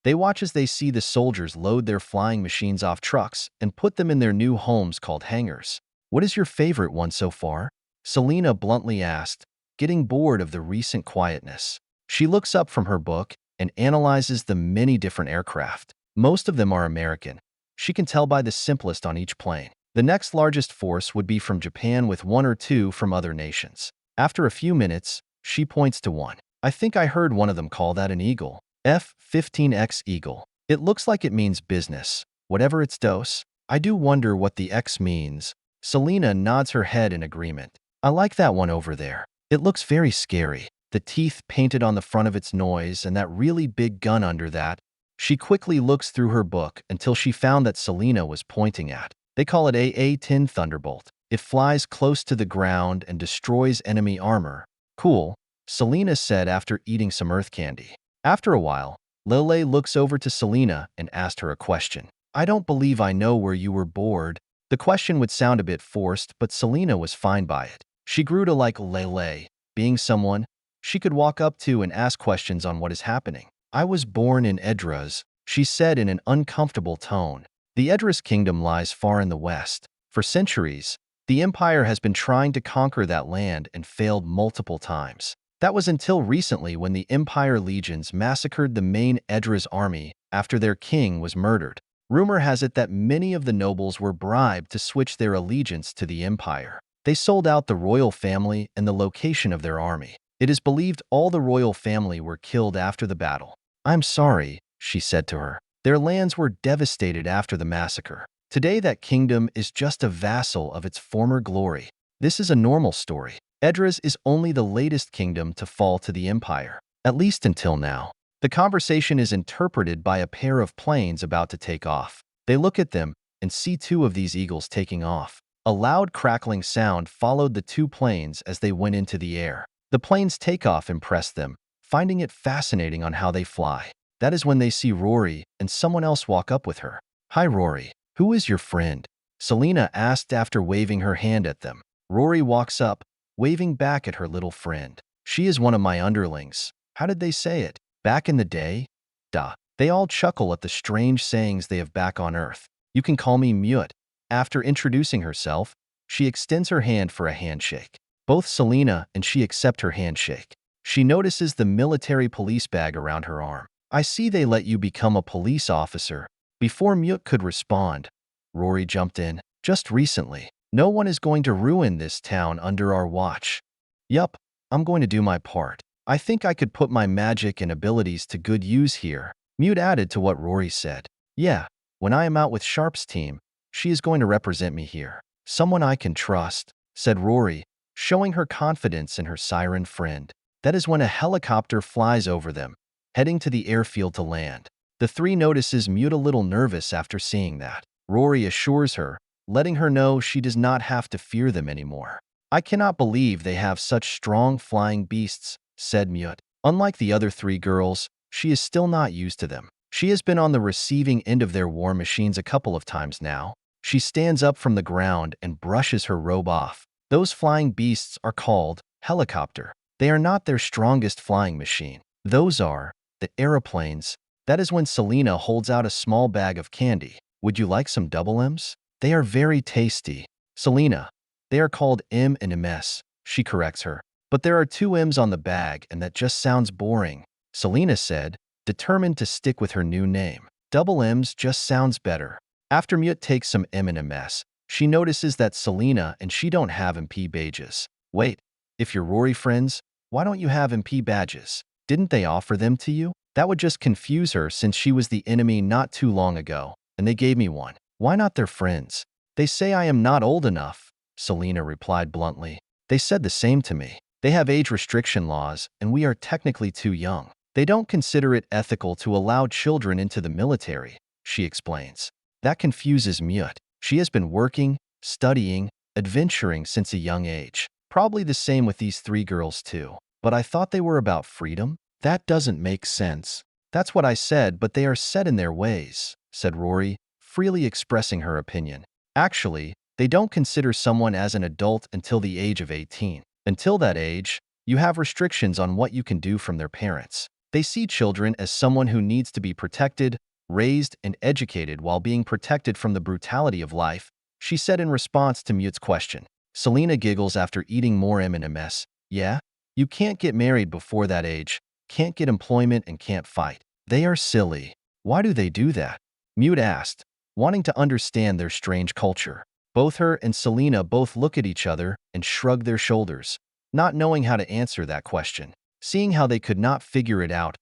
They watch as they see the soldiers load their flying machines off trucks and put them in their new homes called hangars. What is your favorite one so far? Selena bluntly asked, getting bored of the recent quietness. She looks up from her book and analyzes the many different aircraft. Most of them are American. She can tell by the simplest on each plane. The next largest force would be from Japan with one or two from other nations. After a few minutes, she points to one. I think I heard one of them call that an Eagle. F-15X Eagle. It looks like it means business, whatever its dose. I do wonder what the X means. Selena nods her head in agreement. I like that one over there. It looks very scary. The teeth painted on the front of its nose and that really big gun under that. She quickly looks through her book until she found that Selena was pointing at. They call it AA-10 Thunderbolt. It flies close to the ground and destroys enemy armor. Cool, Selena said after eating some earth candy. After a while, Lelei looks over to Selena and asked her a question. I don't believe I know where you were bored. The question would sound a bit forced, but Selena was fine by it. She grew to like Lelei, being someone she could walk up to and ask questions on what is happening. I was born in Edras, she said in an uncomfortable tone. The Edras kingdom lies far in the west. For centuries, the Empire has been trying to conquer that land and failed multiple times. That was until recently when the Empire legions massacred the main Edras army after their king was murdered. Rumor has it that many of the nobles were bribed to switch their allegiance to the Empire. They sold out the royal family and the location of their army. It is believed all the royal family were killed after the battle. I'm sorry, she said to her. Their lands were devastated after the massacre. Today that kingdom is just a vassal of its former glory. This is a normal story. Edras is only the latest kingdom to fall to the Empire, at least until now. The conversation is interpreted by a pair of planes about to take off. They look at them and see two of these eagles taking off. A loud crackling sound followed the two planes as they went into the air. The plane's takeoff impressed them, finding it fascinating on how they fly. That is when they see Rory and someone else walk up with her. Hi Rory, who is your friend? Selena asked after waving her hand at them. Rory walks up, waving back at her little friend. She is one of my underlings. How did they say it? Back in the day? Duh. They all chuckle at the strange sayings they have back on Earth. You can call me Mute. After introducing herself, she extends her hand for a handshake. Both Selena and she accept her handshake. She notices the military police bag around her arm. I see they let you become a police officer. Before Mute could respond, Rory jumped in. Just recently. No one is going to ruin this town under our watch. Yup, I'm going to do my part. I think I could put my magic and abilities to good use here. Mute added to what Rory said. Yeah, when I am out with Sharpe's team, she is going to represent me here. Someone I can trust, said Rory, showing her confidence in her siren friend. That is when a helicopter flies over them, heading to the airfield to land. The three notices Mute a little nervous after seeing that. Rory assures her, letting her know she does not have to fear them anymore. I cannot believe they have such strong flying beasts, said Mute. Unlike the other three girls, she is still not used to them. She has been on the receiving end of their war machines a couple of times now. She stands up from the ground and brushes her robe off. Those flying beasts are called helicopter. They are not their strongest flying machine. Those are the aeroplanes That is when Selena holds out a small bag of candy. Would you like some double M's? They are very tasty. Selena, they are called M and MS, she corrects her. But there are two M's on the bag and that just sounds boring, Selena said, determined to stick with her new name. Double M's just sounds better. After Mute takes some M and MS, she notices that Selena and she don't have MP badges. Wait, if you're Rory friends, why don't you have MP badges? Didn't they offer them to you? That would just confuse her since she was the enemy not too long ago, and they gave me one. Why not their friends? They say I am not old enough, Selena replied bluntly. They said the same to me. They have age restriction laws, and we are technically too young. They don't consider it ethical to allow children into the military, she explains. That confuses Mute. She has been working, studying, adventuring since a young age. Probably the same with these three girls too. But I thought they were about freedom? That doesn't make sense. That's what I said, but they are set in their ways, said Rory, freely expressing her opinion. Actually, they don't consider someone as an adult until the age of 18. Until that age, you have restrictions on what you can do from their parents. They see children as someone who needs to be protected, raised, and educated while being protected from the brutality of life, she said in response to Mute's question. Selena giggles after eating more M&Ms. Yeah? You can't get married before that age, can't get employment, and can't fight. They are silly. Why do they do that? Mute asked, wanting to understand their strange culture. Both her and Selena both look at each other and shrug their shoulders, not knowing how to answer that question. Seeing how they could not figure it out,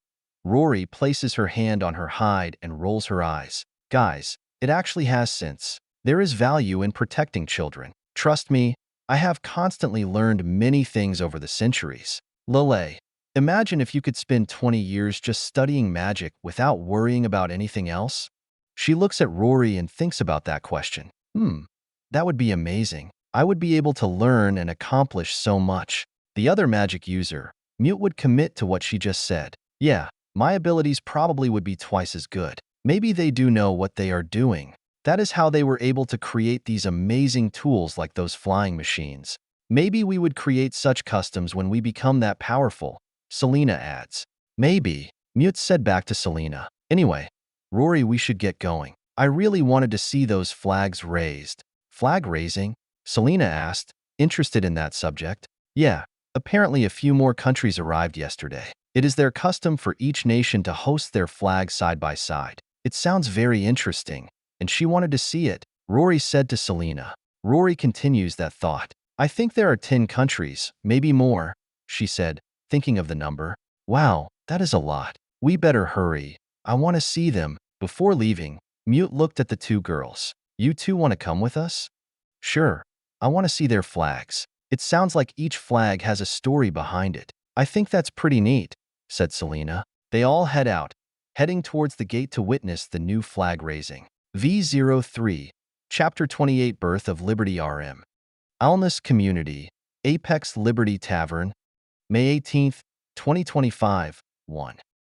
Rory places her hand on her hide and rolls her eyes. Guys, it actually has sense. There is value in protecting children. Trust me, I have constantly learned many things over the centuries. Lelei, imagine if you could spend 20 years just studying magic without worrying about anything else. She looks at Rory and thinks about that question. That would be amazing. I would be able to learn and accomplish so much. The other magic user, Mute, would commit to what she just said. Yeah, my abilities probably would be twice as good. Maybe they do know what they are doing. That is how they were able to create these amazing tools like those flying machines. Maybe we would create such customs when we become that powerful, Selena adds. Maybe, Mute said back to Selena. Anyway, Rory, we should get going. I really wanted to see those flags raised. Flag raising? Selena asked, interested in that subject. Yeah, apparently a few more countries arrived yesterday. It is their custom for each nation to host their flags side by side. It sounds very interesting, and she wanted to see it, Rory said to Selena. Rory continues that thought. I think there are 10 countries, maybe more, she said, thinking of the number. Wow, that is a lot. We better hurry. I want to see them. Before leaving, Mute looked at the two girls. You two want to come with us? Sure. I want to see their flags. It sounds like each flag has a story behind it. I think that's pretty neat, said Selena. They all head out, heading towards the gate to witness the new flag raising. V03, Chapter 28, Birth of Liberty RM. Alness Community, Apex Liberty Tavern, May 18th, 2025, 1.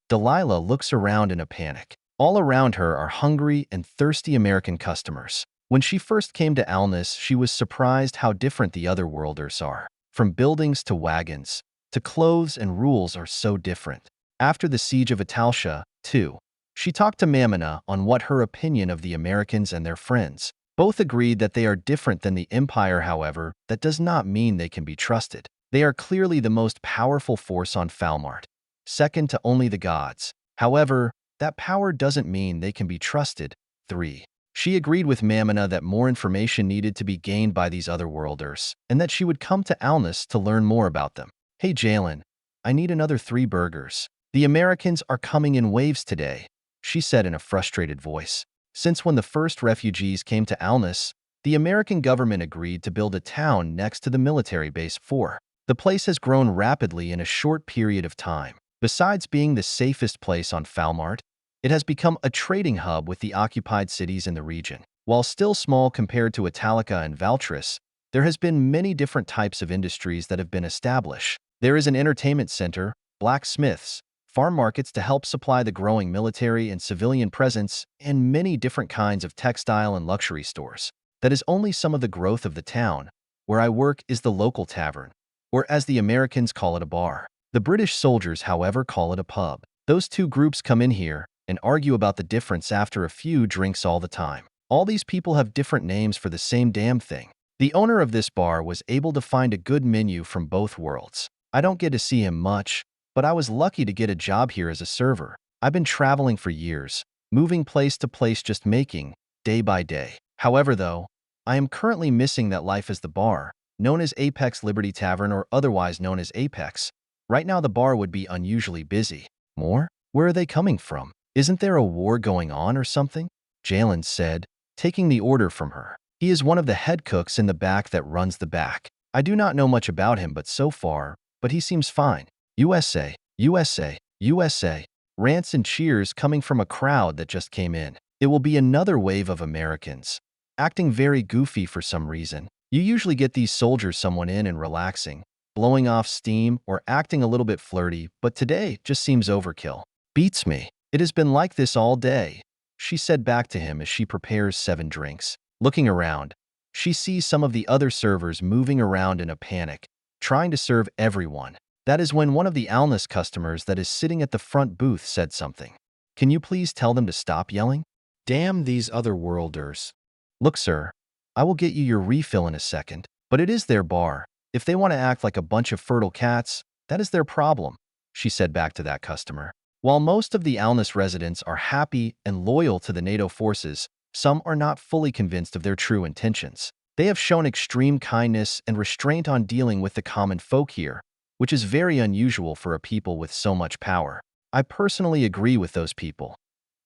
Delilah looks around in a panic. All around her are hungry and thirsty American customers. When she first came to Alness, she was surprised how different the other worlders are. From buildings to wagons, to clothes and rules are so different. After the siege of Italica, too, she talked to Mamina on what her opinion of the Americans and their friends. Both agreed that they are different than the Empire. However, that does not mean they can be trusted. They are clearly the most powerful force on Falmart, second to only the gods. However, that power doesn't mean they can be trusted. 3. She agreed with Mamina that more information needed to be gained by these other worlders, and that she would come to Alness to learn more about them. Hey Jalen, I need another 3 burgers. The Americans are coming in waves today, she said in a frustrated voice. Since when the first refugees came to Alness, the American government agreed to build a town next to the military base 4. The place has grown rapidly in a short period of time. Besides being the safest place on Falmart, it has become a trading hub with the occupied cities in the region. While still small compared to Italica and Valtris, there has been many different types of industries that have been established. There is an entertainment center, blacksmiths, farm markets to help supply the growing military and civilian presence, and many different kinds of textile and luxury stores. That is only some of the growth of the town. Where I work is the local tavern, or as the Americans call it, a bar. The British soldiers, however, call it a pub. Those two groups come in here, and argue about the difference after a few drinks all the time. All these people have different names for the same damn thing. The owner of this bar was able to find a good menu from both worlds. I don't get to see him much, but I was lucky to get a job here as a server. I've been traveling for years, moving place to place just making, day by day. However though, I am currently missing that life as the bar, known as Apex Liberty Tavern or otherwise known as Apex. Right now the bar would be unusually busy. More? Where are they coming from? Isn't there a war going on or something? Jalen said, taking the order from her. He is one of the head cooks in the back that runs the back. I do not know much about him but he seems fine. USA, USA, USA. Rants and cheers coming from a crowd that just came in. It will be another wave of Americans, acting very goofy for some reason. You usually get these soldiers someone in and relaxing, blowing off steam or acting a little bit flirty, but today just seems overkill. Beats me. It has been like this all day, she said back to him as she prepares 7 drinks. Looking around, she sees some of the other servers moving around in a panic, trying to serve everyone. That is when one of the alness customers that is sitting at the front booth said something. Can you please tell them to stop yelling? Damn these other worlders. Look, sir, I will get you your refill in a second, but it is their bar. If they want to act like a bunch of fertile cats, that is their problem, she said back to that customer. While most of the alness residents are happy and loyal to the NATO forces, some are not fully convinced of their true intentions. They have shown extreme kindness and restraint on dealing with the common folk here, which is very unusual for a people with so much power. I personally agree with those people.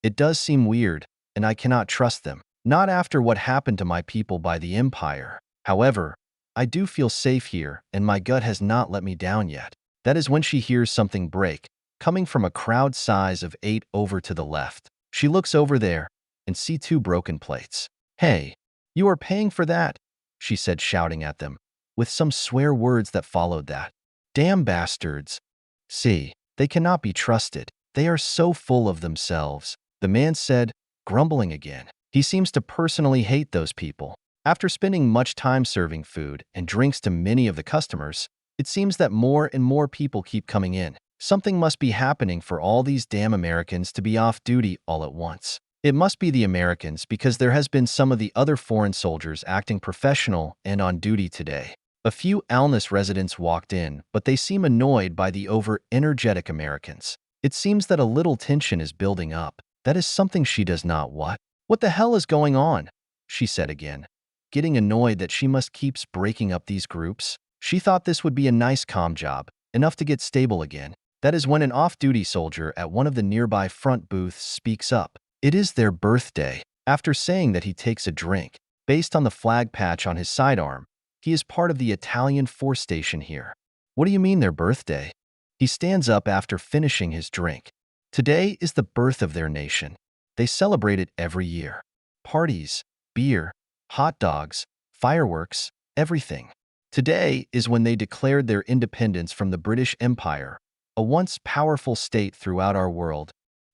It does seem weird, and I cannot trust them. Not after what happened to my people by the Empire. However, I do feel safe here, and my gut has not let me down yet. That is when she hears something break, coming from a crowd size of 8 over to the left. She looks over there and see 2 broken plates. Hey, you are paying for that, she said, shouting at them, with some swear words that followed that. Damn bastards. See, they cannot be trusted. They are so full of themselves, the man said, grumbling again. He seems to personally hate those people. After spending much time serving food and drinks to many of the customers, it seems that more and more people keep coming in. Something must be happening for all these damn Americans to be off duty all at once. It must be the Americans because there has been some of the other foreign soldiers acting professional and on duty today. A few alness residents walked in, but they seem annoyed by the over-energetic Americans. It seems that a little tension is building up. That is something she does not want. What the hell is going on? She said again, getting annoyed that she must keep breaking up these groups. She thought this would be a nice calm job, enough to get stable again. That is when an off-duty soldier at one of the nearby front booths speaks up. It is their birthday. After saying that he takes a drink, based on the flag patch on his sidearm, he is part of the Italian force station here. What do you mean their birthday? He stands up after finishing his drink. Today is the birth of their nation. They celebrate it every year. Parties, beer, hot dogs, fireworks, everything. Today is when they declared their independence from the British Empire, a once powerful state throughout our world.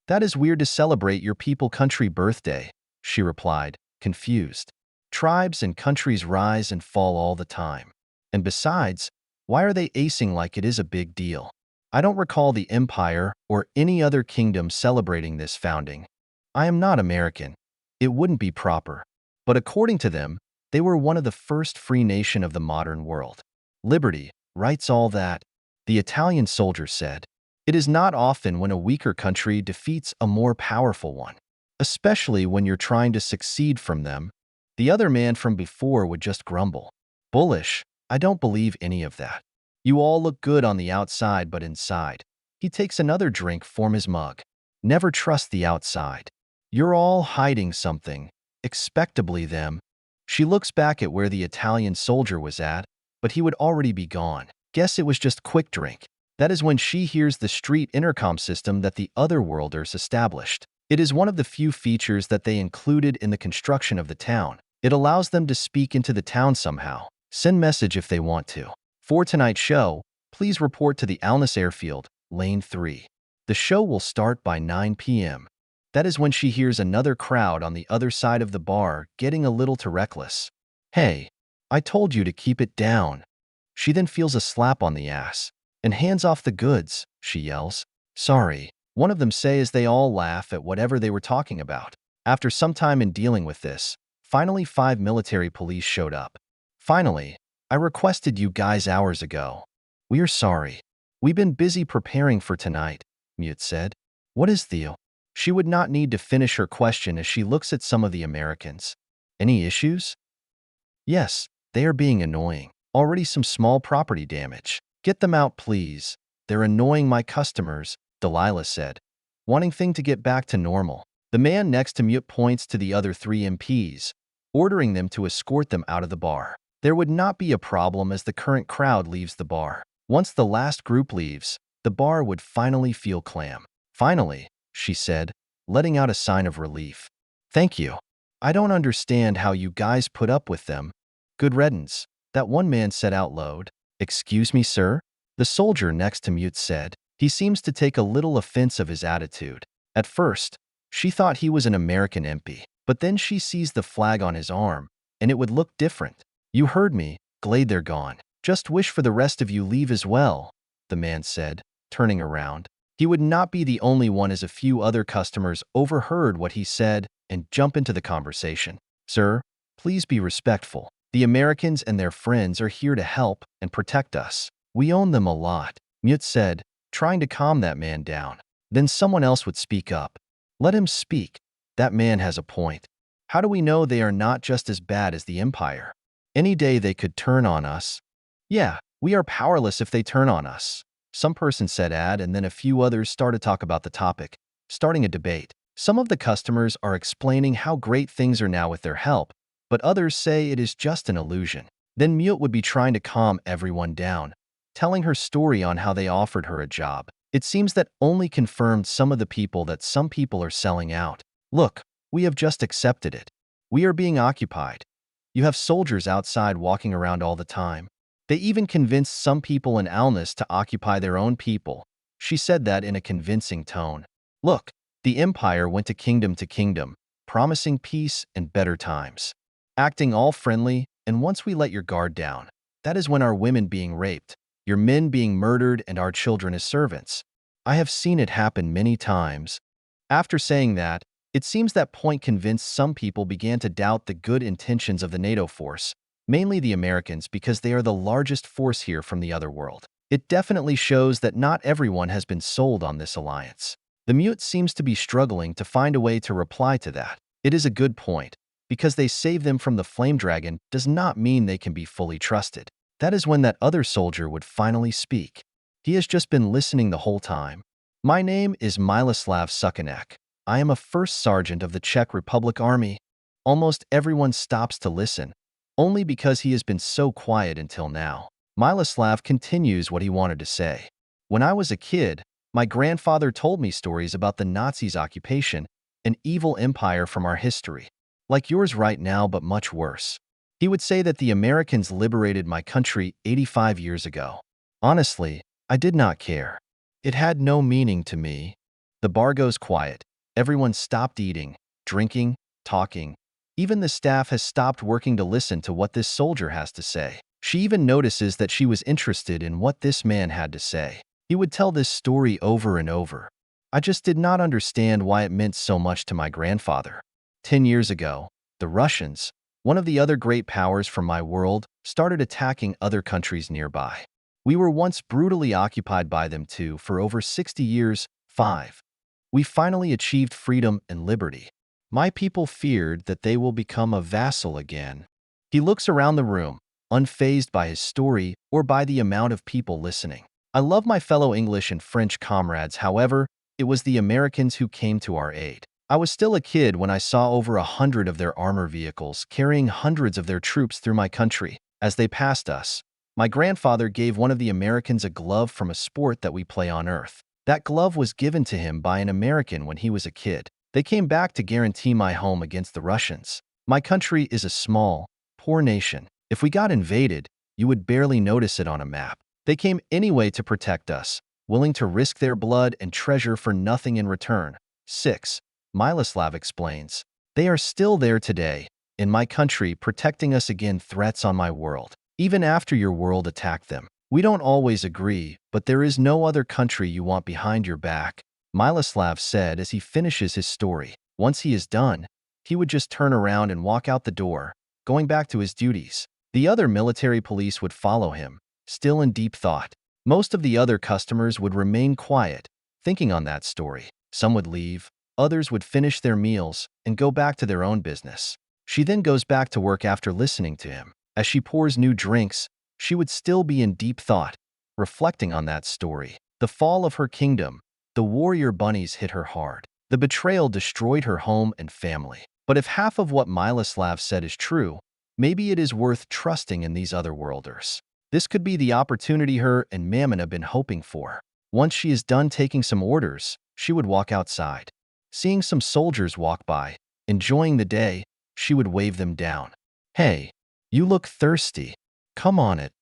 That is weird to celebrate your people country birthday, she replied, confused. Tribes and countries rise and fall all the time. And besides, why are they acing like it is a big deal? I don't recall the Empire or any other kingdom celebrating this founding. I am not American. It wouldn't be proper. But according to them, they were one of the first free nation of the modern world. Liberty, rights, all that, the Italian soldier said. It is not often when a weaker country defeats a more powerful one, especially when you're trying to succeed from them. The other man from before would just grumble. Bullish, I don't believe any of that. You all look good on the outside, but inside. He takes another drink from his mug. Never trust the outside. You're all hiding something, expectably them. She looks back at where the Italian soldier was at, but he would already be gone. Guess it was just quick drink. That is when she hears the street intercom system that the otherworlders established. It is one of the few features that they included in the construction of the town. It allows them to speak into the town somehow, send message if they want to. For tonight's show, please report to the alness airfield, Lane 3. The show will start by 9 p.m. That is when she hears another crowd on the other side of the bar getting a little too reckless. Hey, I told you to keep it down. She then feels a slap on the ass and hands off the goods, she yells. Sorry, One of them say as they all laugh at whatever they were talking about. After some time in dealing with this, finally 5 military police showed up. Finally, I requested you guys hours ago. We are sorry. We've been busy preparing for tonight, Mute said. What is Theo? She would not need to finish her question as she looks at some of the Americans. Any issues? Yes, they are being annoying. Already some small property damage. Get them out, please. They're annoying my customers, Delilah said, wanting things to get back to normal. The man next to Mute points to the other 3 MPs, ordering them to escort them out of the bar. There would not be a problem as the current crowd leaves the bar. Once the last group leaves, the bar would finally feel calm. Finally, she said, letting out a sign of relief. Thank you. I don't understand how you guys put up with them. Good riddance, that one man said out loud. Excuse me, sir? The soldier next to Mute said. He seems to take a little offense of his attitude. At first, she thought he was an American MP, but then she sees the flag on his arm, and it would look different. You heard me, glad they're gone. Just wish for the rest of you leave as well, the man said, turning around. He would not be the only one as a few other customers overheard what he said and jump into the conversation. Sir, please be respectful. The Americans and their friends are here to help and protect us. We own them a lot, Mute said, trying to calm that man down. Then someone else would speak up. Let him speak. That man has a point. How do we know they are not just as bad as the Empire? Any day they could turn on us. Yeah, we are powerless if they turn on us. Some person said and then a few others started to talk about the topic, starting a debate. Some of the customers are explaining how great things are now with their help, but others say it is just an illusion. Then Mute would be trying to calm everyone down, telling her story on how they offered her a job. It seems that only confirmed some of the people that some people are selling out. Look, we have just accepted it. We are being occupied. You have soldiers outside walking around all the time. They even convinced some people in alness to occupy their own people. She said that in a convincing tone. Look, the Empire went to kingdom, promising peace and better times. Acting all friendly, and once we let your guard down, that is when our women being raped, your men being murdered, and our children as servants. I have seen it happen many times. After saying that, it seems that point convinced some people began to doubt the good intentions of the NATO force, mainly the Americans because they are the largest force here from the other world. It definitely shows that not everyone has been sold on this alliance. The Mute seems to be struggling to find a way to reply to that. It is a good point. Because they save them from the flame dragon does not mean they can be fully trusted. That is when that other soldier would finally speak. He has just been listening the whole time. My name is Miloslav Sukanek. I am a first sergeant of the Czech Republic Army. Almost everyone stops to listen, only because he has been so quiet until now. Miloslav continues what he wanted to say. When I was a kid, my grandfather told me stories about the Nazis' occupation, an evil empire from our history. Like yours right now, but much worse. He would say that the Americans liberated my country 85 years ago. Honestly, I did not care. It had no meaning to me. The bar goes quiet. Everyone stopped eating, drinking, talking. Even the staff has stopped working to listen to what this soldier has to say. She even notices that she was interested in what this man had to say. He would tell this story over and over. I just did not understand why it meant so much to my grandfather. 10 years ago, the Russians, one of the other great powers from my world, started attacking other countries nearby. We were once brutally occupied by them too for over 60 years. 5. We finally achieved freedom and liberty. My people feared that they will become a vassal again. He looks around the room, unfazed by his story or by the amount of people listening. I love my fellow English and French comrades, however, it was the Americans who came to our aid. I was still a kid when I saw over 100 of their armor vehicles carrying hundreds of their troops through my country. As they passed us, my grandfather gave one of the Americans a glove from a sport that we play on Earth. That glove was given to him by an American when he was a kid. They came back to guarantee my home against the Russians. My country is a small, poor nation. If we got invaded, you would barely notice it on a map. They came anyway to protect us, willing to risk their blood and treasure for nothing in return. 6. Miloslav explains. They are still there today, in my country, protecting us against threats on my world. Even after your world attacked them. We don't always agree, but there is no other country you want behind your back. Miloslav said as he finishes his story. Once he is done, he would just turn around and walk out the door, going back to his duties. The other military police would follow him, still in deep thought. Most of the other customers would remain quiet, thinking on that story. Some would leave, others would finish their meals and go back to their own business. She then goes back to work after listening to him. As she pours new drinks, she would still be in deep thought, reflecting on that story. The fall of her kingdom, the warrior bunnies hit her hard. The betrayal destroyed her home and family. But if half of what Miloslav said is true, maybe it is worth trusting in these otherworlders. This could be the opportunity her and Mammon have been hoping for. Once she is done taking some orders, she would walk outside. Seeing some soldiers walk by, enjoying the day, she would wave them down. Hey, you look thirsty. Come on it.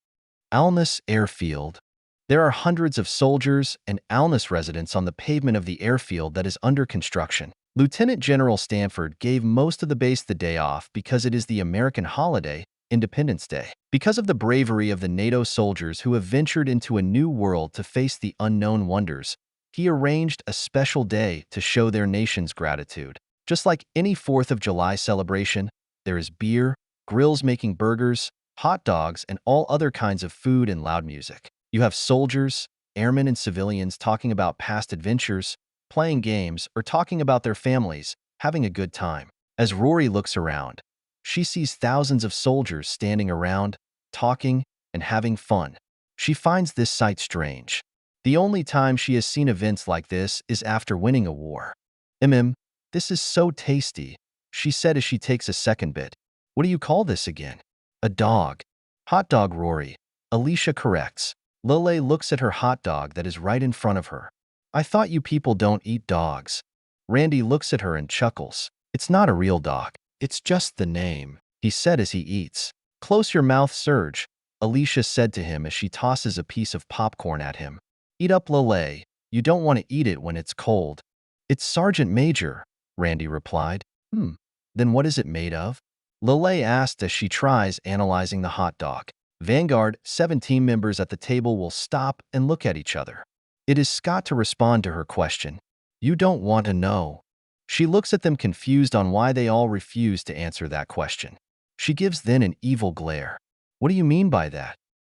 Alness Airfield. There are hundreds of soldiers and alness residents on the pavement of the airfield that is under construction. Lieutenant General Stanford gave most of the base the day off because it is the American holiday, Independence Day. Because of the bravery of the NATO soldiers who have ventured into a new world to face the unknown wonders, he arranged a special day to show their nation's gratitude. Just like any 4th of July celebration, there is beer, grills making burgers, hot dogs, and all other kinds of food and loud music. You have soldiers, airmen, and civilians talking about past adventures, playing games, or talking about their families, having a good time. As Rory looks around, she sees thousands of soldiers standing around, talking, and having fun. She finds this sight strange. The only time she has seen events like this is after winning a war. This is so tasty, she said as she takes a second bit. What do you call this again? A dog. Hot dog, Rory. Alicia corrects. Lelei looks at her hot dog that is right in front of her. I thought you people don't eat dogs. Randy looks at her and chuckles. It's not a real dog. It's just the name, he said as he eats. Close your mouth, Serge, Alicia said to him as she tosses a piece of popcorn at him. Eat up, Lelei. You don't want to eat it when it's cold. It's Sergeant Major, Randy replied. Then what is it made of? Lelei asked as she tries analyzing the hot dog. Vanguard, 7 team members at the table will stop and look at each other. It is Scott to respond to her question. You don't want to know. She looks at them confused on why they all refuse to answer that question. She gives then an evil glare. What do you mean by that?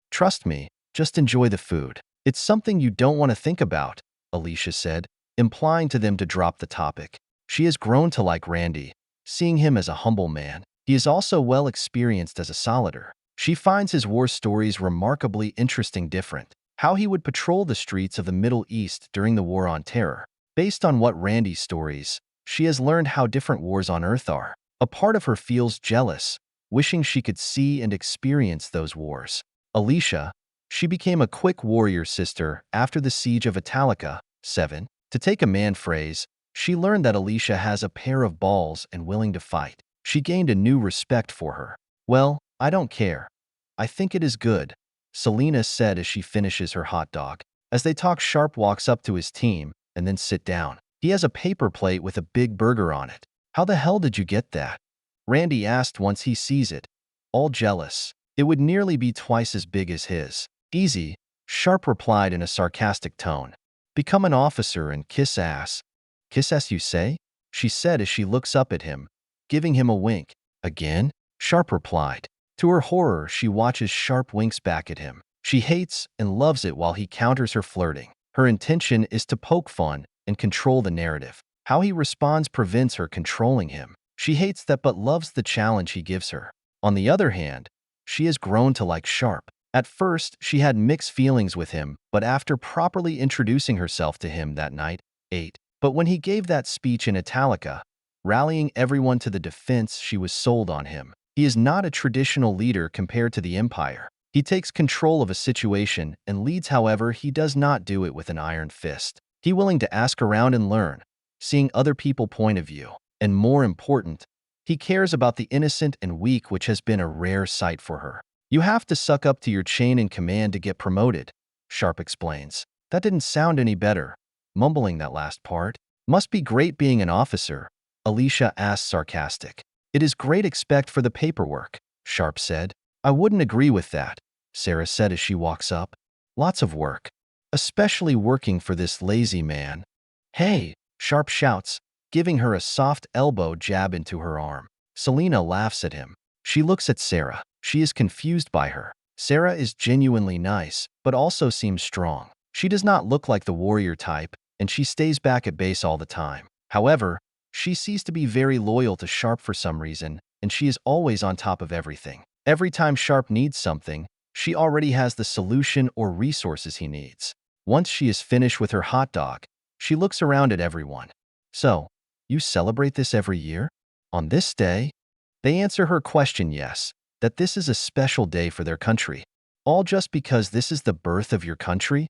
Trust me, just enjoy the food. It's something you don't want to think about, Alicia said, implying to them to drop the topic. She has grown to like Randy, seeing him as a humble man. He is also well experienced as a solider. She finds his war stories remarkably interesting, different. How he would patrol the streets of the Middle East during the War on Terror. Based on what Randy's stories, she has learned how different wars on Earth are. A part of her feels jealous, wishing she could see and experience those wars. Alicia, she became a quick warrior sister after the siege of Italica. 7. To take a man phrase, she learned that Alicia has a pair of balls and willing to fight. She gained a new respect for her. Well, I don't care. I think it is good, Selena said as she finishes her hot dog. As they talk, Sharpe walks up to his team and then sit down. He has a paper plate with a big burger on it. How the hell did you get that? Randy asked once he sees it. All jealous. It would nearly be twice as big as his. Easy, Sharpe replied in a sarcastic tone. Become an officer and kiss ass. Kiss ass, you say? She said as she looks up at him, giving him a wink. Again? Sharpe replied. To her horror, she watches Sharpe winks back at him. She hates and loves it while he counters her flirting. Her intention is to poke fun and control the narrative. How he responds prevents her controlling him. She hates that but loves the challenge he gives her. On the other hand, she has grown to like Sharpe. At first, she had mixed feelings with him, but after properly introducing herself to him that night, 8. But when he gave that speech in Italica, rallying everyone to the defense, she was sold on him. He is not a traditional leader compared to the Empire. He takes control of a situation and leads, however, he does not do it with an iron fist. He willing to ask around and learn, seeing other people's point of view. And more important, he cares about the innocent and weak, which has been a rare sight for her. You have to suck up to your chain in command to get promoted, Sharpe explains. That didn't sound any better, mumbling that last part. Must be great being an officer, Alicia asked sarcastic. It is great except for the paperwork, Sharpe said. I wouldn't agree with that, Sarah said as she walks up. Lots of work, especially working for this lazy man. Hey, Sharpe shouts, giving her a soft elbow jab into her arm. Selena laughs at him. She looks at Sarah. She is confused by her. Sarah is genuinely nice, but also seems strong. She does not look like the warrior type, and she stays back at base all the time. However, she seems to be very loyal to Sharpe for some reason, and she is always on top of everything. Every time Sharpe needs something, she already has the solution or resources he needs. Once she is finished with her hot dog, she looks around at everyone. So, you celebrate this every year? On this day? They answer her question yes, that this is a special day for their country. All just because this is the birth of your country?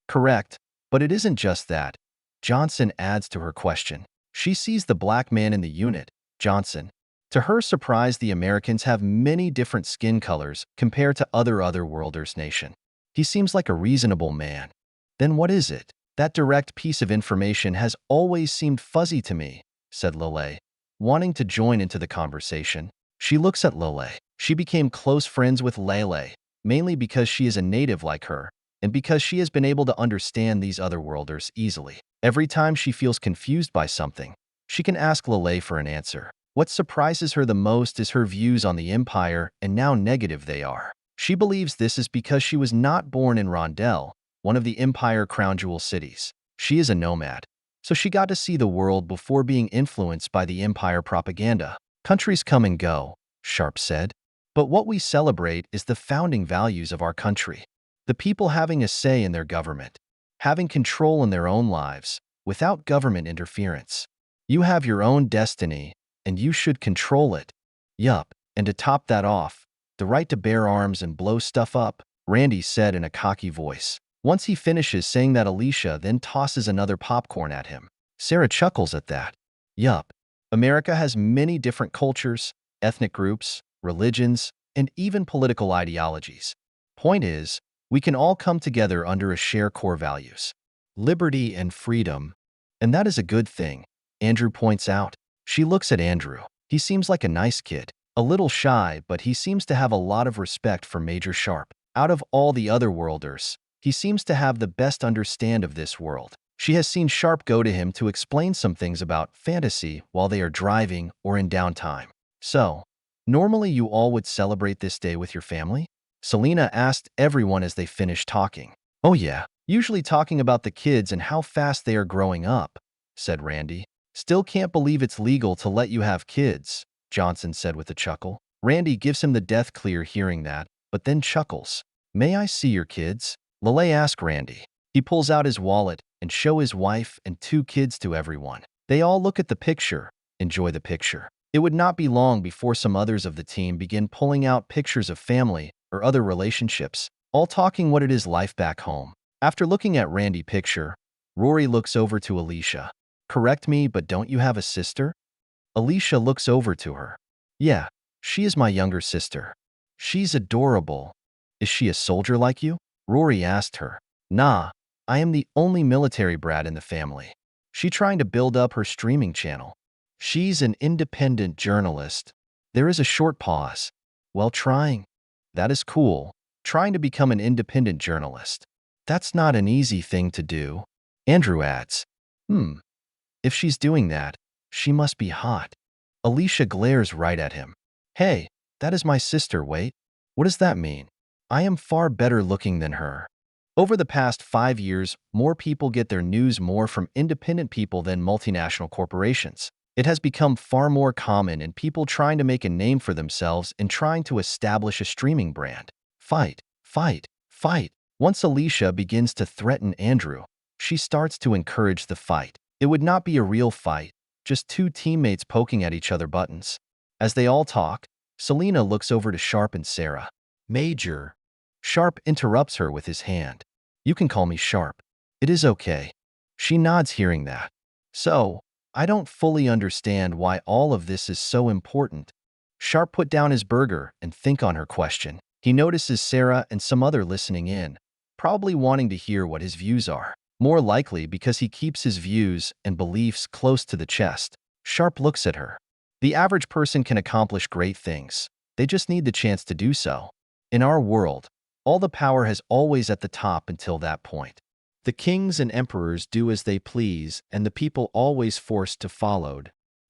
Correct, but it isn't just that. Johnson adds to her question. She sees the black man in the unit, Johnson. To her surprise, the Americans have many different skin colors compared to other Otherworlders nation. He seems like a reasonable man. Then what is it? That direct piece of information has always seemed fuzzy to me, said Lelei, wanting to join into the conversation. She looks at Lelei. She became close friends with Lelei, mainly because she is a native like her, and because she has been able to understand these Otherworlders easily. Every time she feels confused by something, she can ask Lelei for an answer. What surprises her the most is her views on the Empire and how negative they are. She believes this is because she was not born in Rondell, one of the Empire crown jewel cities. She is a nomad, so she got to see the world before being influenced by the Empire propaganda. Countries come and go, Sharpe said, but what we celebrate is the founding values of our country. The people having a say in their government, having control in their own lives, without government interference. You have your own destiny, and you should control it. Yup, and to top that off, the right to bear arms and blow stuff up, Randy said in a cocky voice. Once he finishes saying that, Alicia then tosses another popcorn at him. Sarah chuckles at that. Yup, America has many different cultures, ethnic groups, religions, and even political ideologies. Point is, we can all come together under a shared core values. Liberty and freedom. And that is a good thing, Andrew points out. She looks at Andrew. He seems like a nice kid. A little shy, but he seems to have a lot of respect for Major Sharpe. Out of all the Otherworlders, he seems to have the best understand of this world. She has seen Sharpe go to him to explain some things about fantasy while they are driving or in downtime. So, normally you all would celebrate this day with your family? Selena asked everyone as they finished talking. Oh yeah, usually talking about the kids and how fast they are growing up, said Randy. Still can't believe it's legal to let you have kids, Johnson said with a chuckle. Randy gives him the death clear hearing that, but then chuckles. May I see your kids? Lelei asks Randy. He pulls out his wallet and shows his wife and 2 kids to everyone. They all look at the picture, enjoy the picture. It would not be long before some others of the team begin pulling out pictures of family or other relationships, all talking what it is life back home. After looking at Randy's picture, Rory looks over to Alicia. Correct me, but don't you have a sister? Alicia looks over to her. Yeah, she is my younger sister. She's adorable. Is she a soldier like you? Rory asked her. Nah, I am the only military brat in the family. She trying to build up her streaming channel. She's an independent journalist. There is a short pause. Well, trying. That is cool. Trying to become an independent journalist. That's not an easy thing to do. Andrew adds. If she's doing that, she must be hot. Alicia glares right at him. Hey, that is my sister, wait. What does that mean? I am far better looking than her. Over the past 5 years, more people get their news more from independent people than multinational corporations. It has become far more common in people trying to make a name for themselves and trying to establish a streaming brand. Fight, fight, fight. Once Alicia begins to threaten Andrew, she starts to encourage the fight. It would not be a real fight, just 2 teammates poking at each other buttons. As they all talk, Selena looks over to Sharpe and Sarah. Major. Sharpe interrupts her with his hand. You can call me Sharpe. It is okay. She nods hearing that. So, I don't fully understand why all of this is so important. Sharpe put down his burger and think on her question. He notices Sarah and some other listening in, probably wanting to hear what his views are. More likely because he keeps his views and beliefs close to the chest. Sharpe looks at her. The average person can accomplish great things. They just need the chance to do so. In our world, all the power has always at the top until that point. The kings and emperors do as they please, and the people always forced to follow.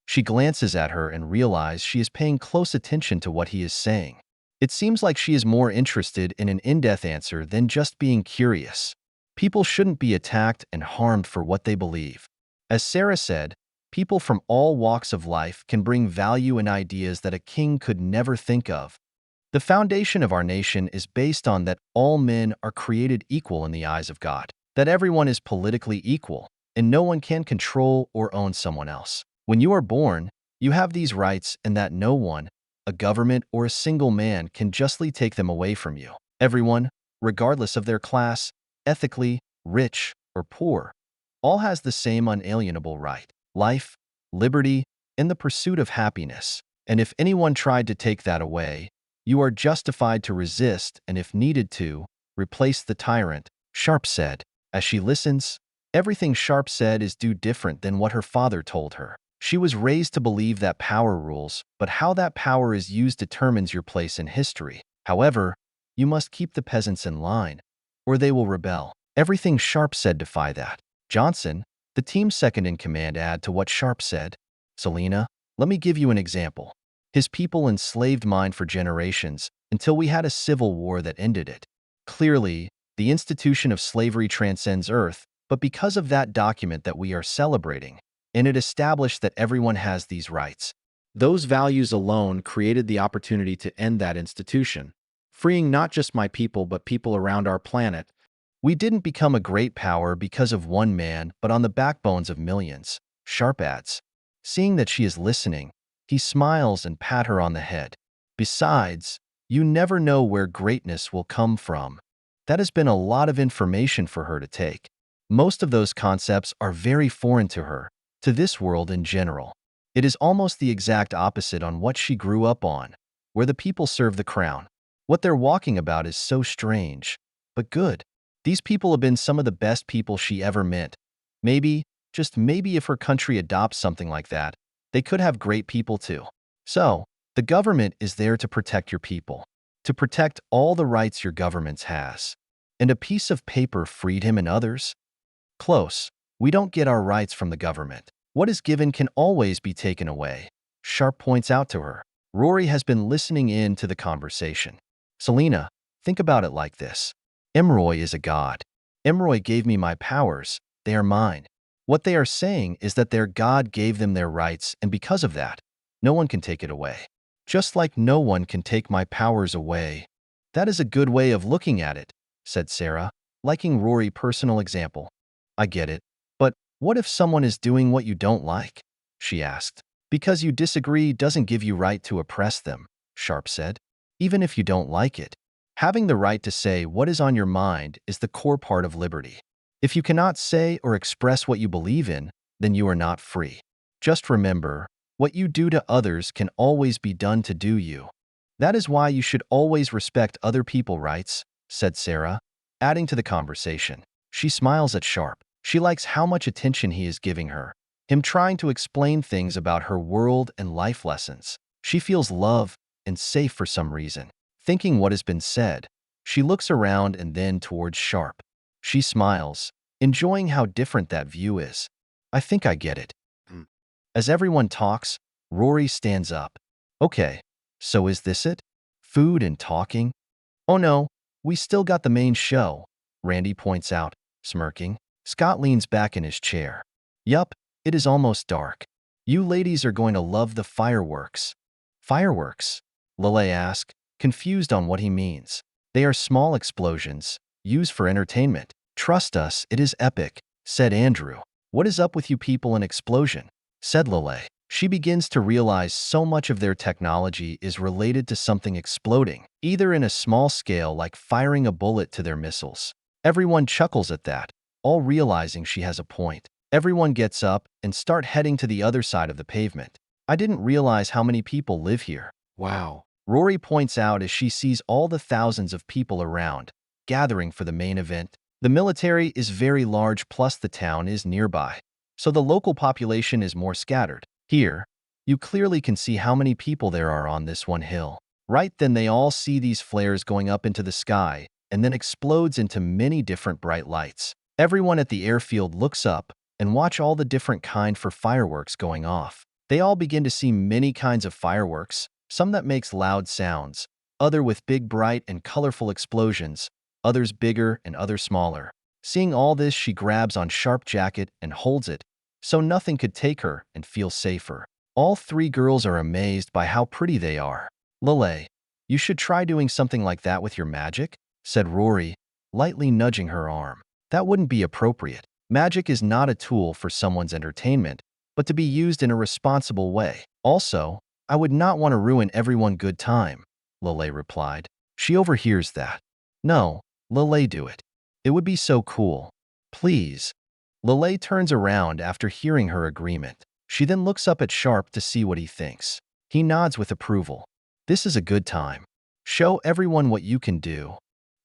She glances at her and realizes she is paying close attention to what he is saying. It seems like she is more interested in an in-depth answer than just being curious. People shouldn't be attacked and harmed for what they believe. As Sarah said, people from all walks of life can bring value and ideas that a king could never think of. The foundation of our nation is based on that all men are created equal in the eyes of God, that everyone is politically equal, and no one can control or own someone else. When you are born, you have these rights, and that no one, a government or a single man, can justly take them away from you. Everyone, regardless of their class, ethically, rich or poor, all has the same unalienable right: life, liberty, and the pursuit of happiness. And if anyone tried to take that away, you are justified to resist and, if needed to, replace the tyrant, Sharpe said. As she listens, everything Sharpe said is different than what her father told her. She was raised to believe that power rules, but how that power is used determines your place in history. However, you must keep the peasants in line, or they will rebel. Everything Sharpe said defy that. Johnson, the team's second in command, add to what Sharpe said. Selena, let me give you an example. His people enslaved mine for generations until we had a civil war that ended it. Clearly, the institution of slavery transcends Earth, but because of that document that we are celebrating, and it established that everyone has these rights. Those values alone created the opportunity to end that institution, freeing not just my people but people around our planet. We didn't become a great power because of one man, but on the backbones of millions, Sharpe adds. Seeing that she is listening, he smiles and pat her on the head. Besides, you never know where greatness will come from. That has been a lot of information for her to take. Most of those concepts are very foreign to her, to this world in general. It is almost the exact opposite on what she grew up on, where the people serve the crown. What they're walking about is so strange, but good. These people have been some of the best people she ever met. Maybe, just maybe, if her country adopts something like that, they could have great people too. So, the government is there to protect your people, to protect all the rights your government has. And a piece of paper freed him and others? Close. We don't get our rights from the government. What is given can always be taken away, Sharpe points out to her. Rory has been listening in to the conversation. Selena, think about it like this. Emroy is a god. Emroy gave me my powers. They are mine. What they are saying is that their god gave them their rights, and because of that, no one can take it away. Just like no one can take my powers away. That is a good way of looking at it, said Sarah, liking Rory's personal example. I get it. But what if someone is doing what you don't like? She asked. Because you disagree doesn't give you right to oppress them, Sharpe said. Even if you don't like it. Having the right to say what is on your mind is the core part of liberty. If you cannot say or express what you believe in, then you are not free. Just remember, what you do to others can always be done to do you. That is why you should always respect other people's rights, said Sarah, adding to the conversation. She smiles at Sharpe. She likes how much attention he is giving her, him trying to explain things about her world and life lessons. She feels loved and safe for some reason. Thinking what has been said, she looks around and then towards Sharpe. She smiles, enjoying how different that view is. I think I get it. As everyone talks, Rory stands up. Okay, so is this it? Food and talking? Oh no, we still got the main show, Randy points out, smirking. Scott leans back in his chair. Yup, it is almost dark. You ladies are going to love the fireworks. Fireworks? Lelei asks, confused on what he means. They are small explosions, used for entertainment. Trust us, it is epic, said Andrew. What is up with you people and explosion? Said Lelei. She begins to realize so much of their technology is related to something exploding, either in a small scale like firing a bullet to their missiles. Everyone chuckles at that, all realizing she has a point. Everyone gets up and start heading to the other side of the pavement. I didn't realize how many people live here. Wow. Rory points out as she sees all the thousands of people around, gathering for the main event. The military is very large, plus the town is nearby, so the local population is more scattered. Here, you clearly can see how many people there are on this one hill. Right then they all see these flares going up into the sky, and then explodes into many different bright lights. Everyone at the airfield looks up and watch all the different kind for fireworks going off. They all begin to see many kinds of fireworks, some that makes loud sounds, other with big bright and colorful explosions, others bigger and others smaller. Seeing all this, she grabs on Sharpe jacket and holds it, so nothing could take her, and feels safer. All three girls are amazed by how pretty they are. "Lelei, you should try doing something like that with your magic," said Rory, lightly nudging her arm. "That wouldn't be appropriate. Magic is not a tool for someone's entertainment, but to be used in a responsible way. Also, I would not want to ruin everyone's good time," Lelei replied. She overhears that. "No, Lelei, do it. It would be so cool. Please." Lelei turns around after hearing her agreement. She then looks up at Sharpe to see what he thinks. He nods with approval. "This is a good time. Show everyone what you can do."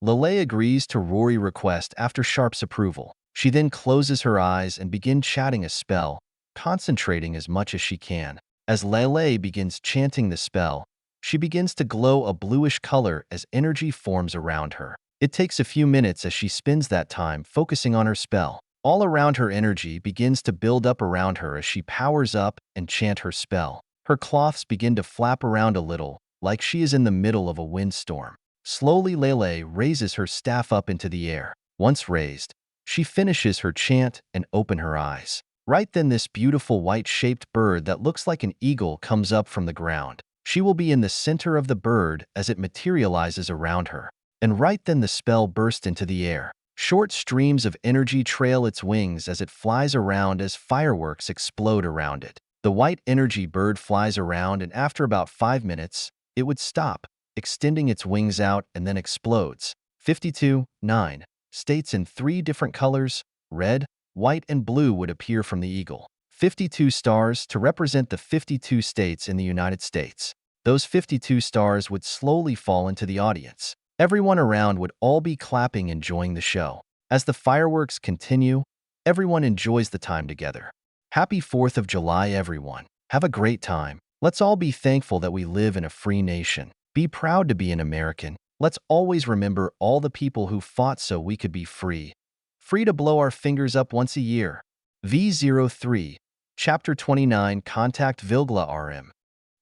Lelei agrees to Rory's request after Sharpe's approval. She then closes her eyes and begins chanting a spell, concentrating as much as she can. As Lelei begins chanting the spell, she begins to glow a bluish color as energy forms around her. It takes a few minutes as she spends that time focusing on her spell. All around her, energy begins to build up around her as she powers up and chant her spell. Her cloths begin to flap around a little, like she is in the middle of a windstorm. Slowly, Lelei raises her staff up into the air. Once raised, she finishes her chant and opens her eyes. Right then, this beautiful white-shaped bird that looks like an eagle comes up from the ground. She will be in the center of the bird as it materializes around her. And right then, the spell bursts into the air. Short streams of energy trail its wings as it flies around as fireworks explode around it. The white energy bird flies around, and after about 5 minutes, it would stop, extending its wings out, and then explodes. 52:9 states in 3 different colors, red, white, and blue, would appear from the eagle. 52 stars to represent the 52 states in the United States. Those 52 stars would slowly fall into the audience. Everyone around would all be clapping, enjoying the show. As the fireworks continue, everyone enjoys the time together. Happy 4th of July, everyone. Have a great time. Let's all be thankful that we live in a free nation. Be proud to be an American. Let's always remember all the people who fought so we could be free. Free to blow our fingers up once a year. V03, Chapter 29, Contact Vilgla RM.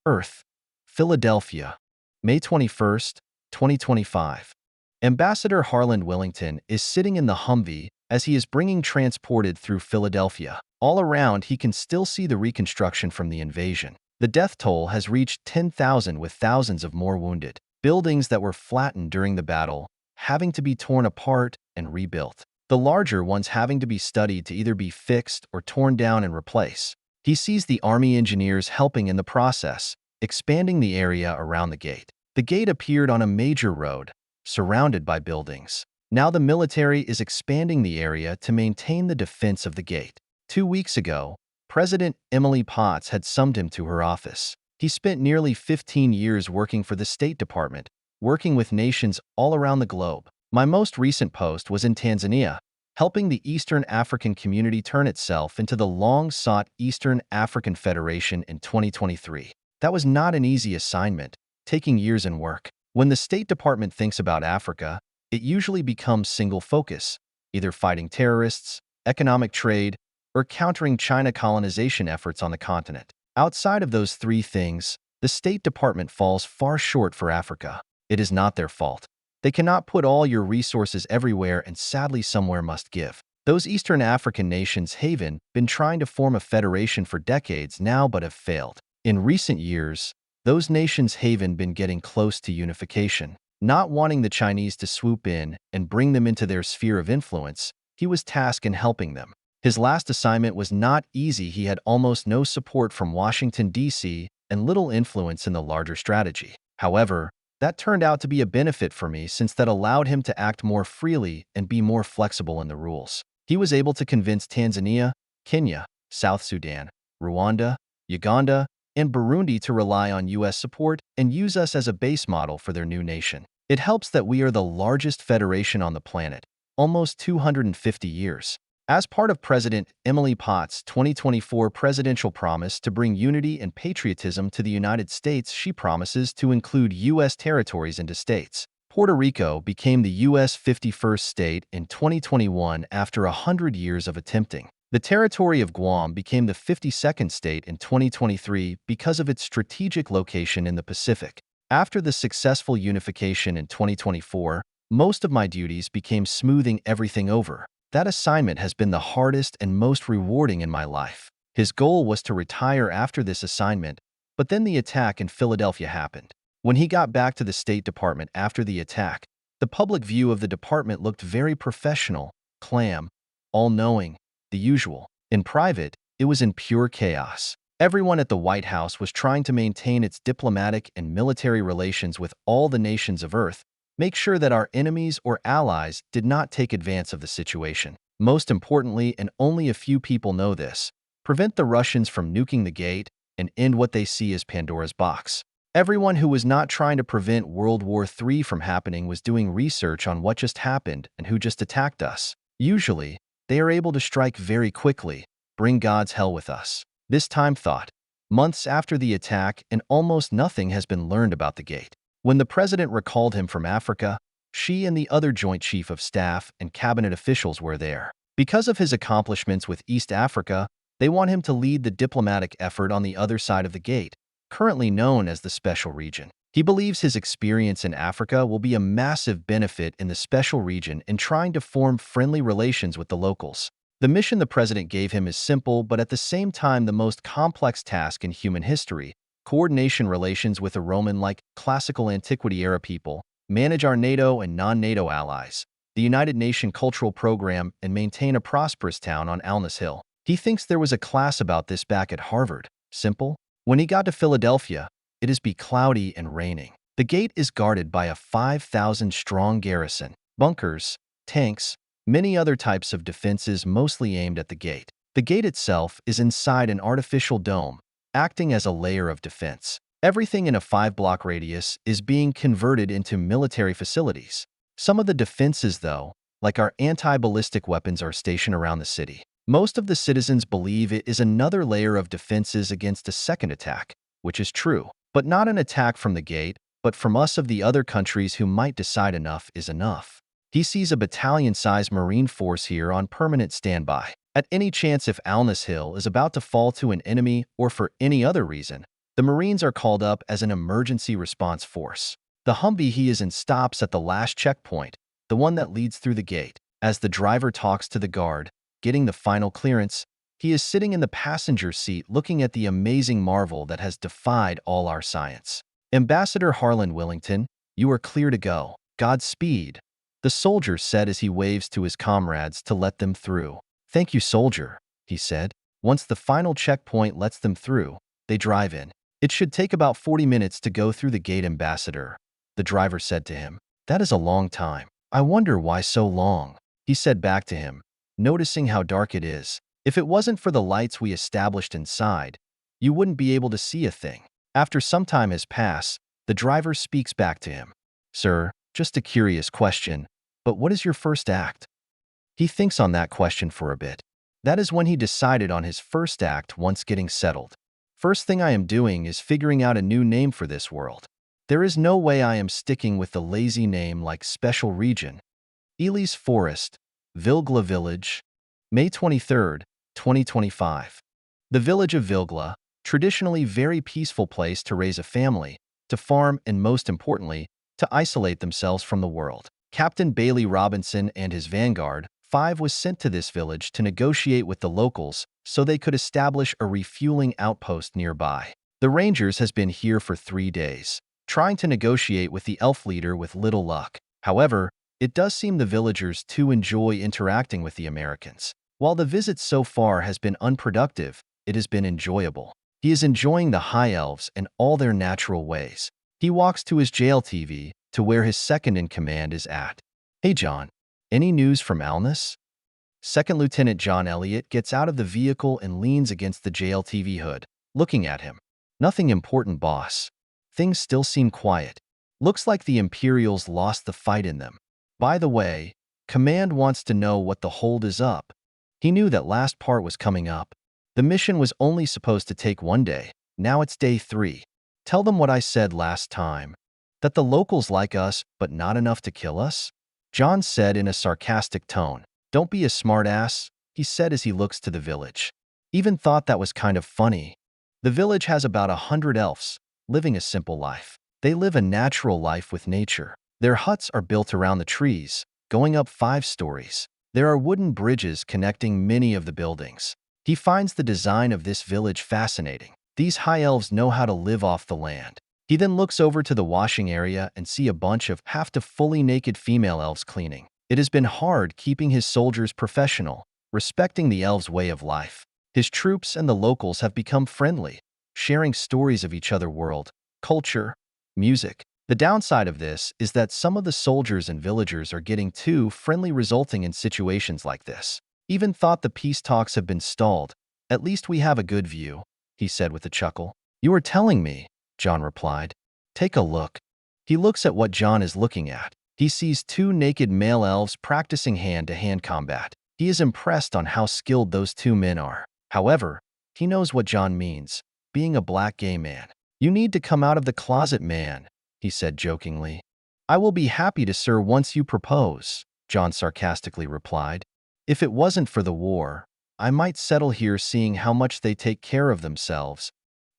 Earth, Philadelphia, May 21st, 2025. Ambassador Harland Willington is sitting in the Humvee as he is being transported through Philadelphia. All around, he can still see the reconstruction from the invasion. The death toll has reached 10,000 with thousands of more wounded. Buildings that were flattened during the battle having to be torn apart and rebuilt. The larger ones having to be studied to either be fixed or torn down and replaced. He sees the Army engineers helping in the process, expanding the area around the gate. The gate appeared on a major road, surrounded by buildings. Now the military is expanding the area to maintain the defense of the gate. 2 weeks ago, President Emily Potts had summoned him to her office. He spent nearly 15 years working for the State Department, working with nations all around the globe. My most recent post was in Tanzania, helping the Eastern African community turn itself into the long-sought Eastern African Federation in 2023. That was not an easy assignment, taking years and work. When the State Department thinks about Africa, it usually becomes single focus, either fighting terrorists, economic trade, or countering China colonization efforts on the continent. Outside of those 3 things, the State Department falls far short for Africa. It is not their fault. They cannot put all your resources everywhere, and sadly somewhere must give. Those Eastern African nations have been trying to form a federation for decades now but have failed. In recent years, those nations have been getting close to unification. Not wanting the Chinese to swoop in and bring them into their sphere of influence, he was tasked in helping them. His last assignment was not easy. He had almost no support from Washington, D.C., and little influence in the larger strategy. However, that turned out to be a benefit for me, since that allowed him to act more freely and be more flexible in the rules. He was able to convince Tanzania, Kenya, South Sudan, Rwanda, Uganda, and Burundi to rely on U.S. support and use us as a base model for their new nation. It helps that we are the largest federation on the planet, almost 250 years. As part of President Emily Potts' 2024 presidential promise to bring unity and patriotism to the United States, she promises to include U.S. territories into states. Puerto Rico became the U.S. 51st state in 2021 after 100 years of attempting. The territory of Guam became the 52nd state in 2023 because of its strategic location in the Pacific. After the successful unification in 2024, most of my duties became smoothing everything over. That assignment has been the hardest and most rewarding in my life. His goal was to retire after this assignment, but then the attack in Philadelphia happened. When he got back to the State Department after the attack, the public view of the department looked very professional, calm, all-knowing, the usual. In private, it was in pure chaos. Everyone at the White House was trying to maintain its diplomatic and military relations with all the nations of Earth, make sure that our enemies or allies did not take advantage of the situation. Most importantly, and only a few people know this, prevent the Russians from nuking the gate and end what they see as Pandora's box. Everyone who was not trying to prevent World War III from happening was doing research on what just happened and who just attacked us. Usually, they are able to strike very quickly, bring God's hell with us. This time thought, months after the attack and almost nothing has been learned about the gate. When the president recalled him from Africa, she and the other Joint Chief of Staff and cabinet officials were there. Because of his accomplishments with East Africa, they want him to lead the diplomatic effort on the other side of the gate, currently known as the Special Region. He believes his experience in Africa will be a massive benefit in the Special Region in trying to form friendly relations with the locals. The mission the president gave him is simple but at the same time the most complex task in human history: coordination relations with a Roman-like classical antiquity-era people, manage our NATO and non-NATO allies, the United Nations Cultural Program, and maintain a prosperous town on Alness Hill. He thinks there was a class about this back at Harvard. Simple. When he got to Philadelphia, it is be cloudy and raining. The gate is guarded by a 5,000-strong garrison, bunkers, tanks, many other types of defenses mostly aimed at the gate. The gate itself is inside an artificial dome, acting as a layer of defense. Everything in a 5-block radius is being converted into military facilities. Some of the defenses, though, like our anti-ballistic weapons, are stationed around the city. Most of the citizens believe it is another layer of defenses against a second attack, which is true, but not an attack from the gate, but from us of the other countries who might decide enough is enough. He sees a battalion-sized Marine force here on permanent standby. At any chance if Alness Hill is about to fall to an enemy or for any other reason, the Marines are called up as an emergency response force. The Humvee he is in stops at the last checkpoint, the one that leads through the gate. As the driver talks to the guard, getting the final clearance, he is sitting in the passenger seat looking at the amazing marvel that has defied all our science. Ambassador Harlan Willington, you are clear to go. Godspeed, the soldier said as he waves to his comrades to let them through. Thank you, soldier, he said. Once the final checkpoint lets them through, they drive in. It should take about 40 minutes to go through the gate, Ambassador, the driver said to him. That is a long time. I wonder why so long, he said back to him, noticing how dark it is. If it wasn't for the lights we established inside, you wouldn't be able to see a thing. After some time has passed, the driver speaks back to him. Sir, just a curious question, but what is your first act? He thinks on that question for a bit. That is when he decided on his first act once getting settled. First thing I am doing is figuring out a new name for this world. There is no way I am sticking with the lazy name like Special Region. Elias Forest, Vilgla Village, May 23, 2025. The village of Vilgla, traditionally very peaceful place to raise a family, to farm, and most importantly, to isolate themselves from the world. Captain Bailey Robinson and his Vanguard 5 was sent to this village to negotiate with the locals so they could establish a refueling outpost nearby. The Rangers has been here for 3 days, trying to negotiate with the elf leader with little luck. However, it does seem the villagers too enjoy interacting with the Americans. While the visit so far has been unproductive, it has been enjoyable. He is enjoying the High Elves and all their natural ways. He walks to his jail TV, to where his second-in-command is at. Hey John, any news from Alness? Second Lieutenant John Elliott gets out of the vehicle and leans against the jail TV hood, looking at him. Nothing important, boss. Things still seem quiet. Looks like the Imperials lost the fight in them. By the way, Command wants to know what the hold is up. He knew that last part was coming up. The mission was only supposed to take 1 day. Now it's day 3. Tell them what I said last time. That the locals like us, but not enough to kill us? John said in a sarcastic tone. Don't be a smartass, he said as he looks to the village. Even thought that was kind of funny. The village has about 100 elves, living a simple life. They live a natural life with nature. Their huts are built around the trees, going up 5 stories. There are wooden bridges connecting many of the buildings. He finds the design of this village fascinating. These high elves know how to live off the land. He then looks over to the washing area and see a bunch of half to fully naked female elves cleaning. It has been hard keeping his soldiers professional, respecting the elves' way of life. His troops and the locals have become friendly, sharing stories of each other's world, culture, music. The downside of this is that some of the soldiers and villagers are getting too friendly, resulting in situations like this. Even thought the peace talks have been stalled. At least we have a good view, he said with a chuckle. You are telling me, John replied. Take a look. He looks at what John is looking at. He sees 2 naked male elves practicing hand-to-hand combat. He is impressed on how skilled those 2 men are. However, he knows what John means, being a black gay man. You need to come out of the closet, man, he said jokingly. I will be happy to, sir, once you propose, John sarcastically replied. If it wasn't for the war, I might settle here, seeing how much they take care of themselves.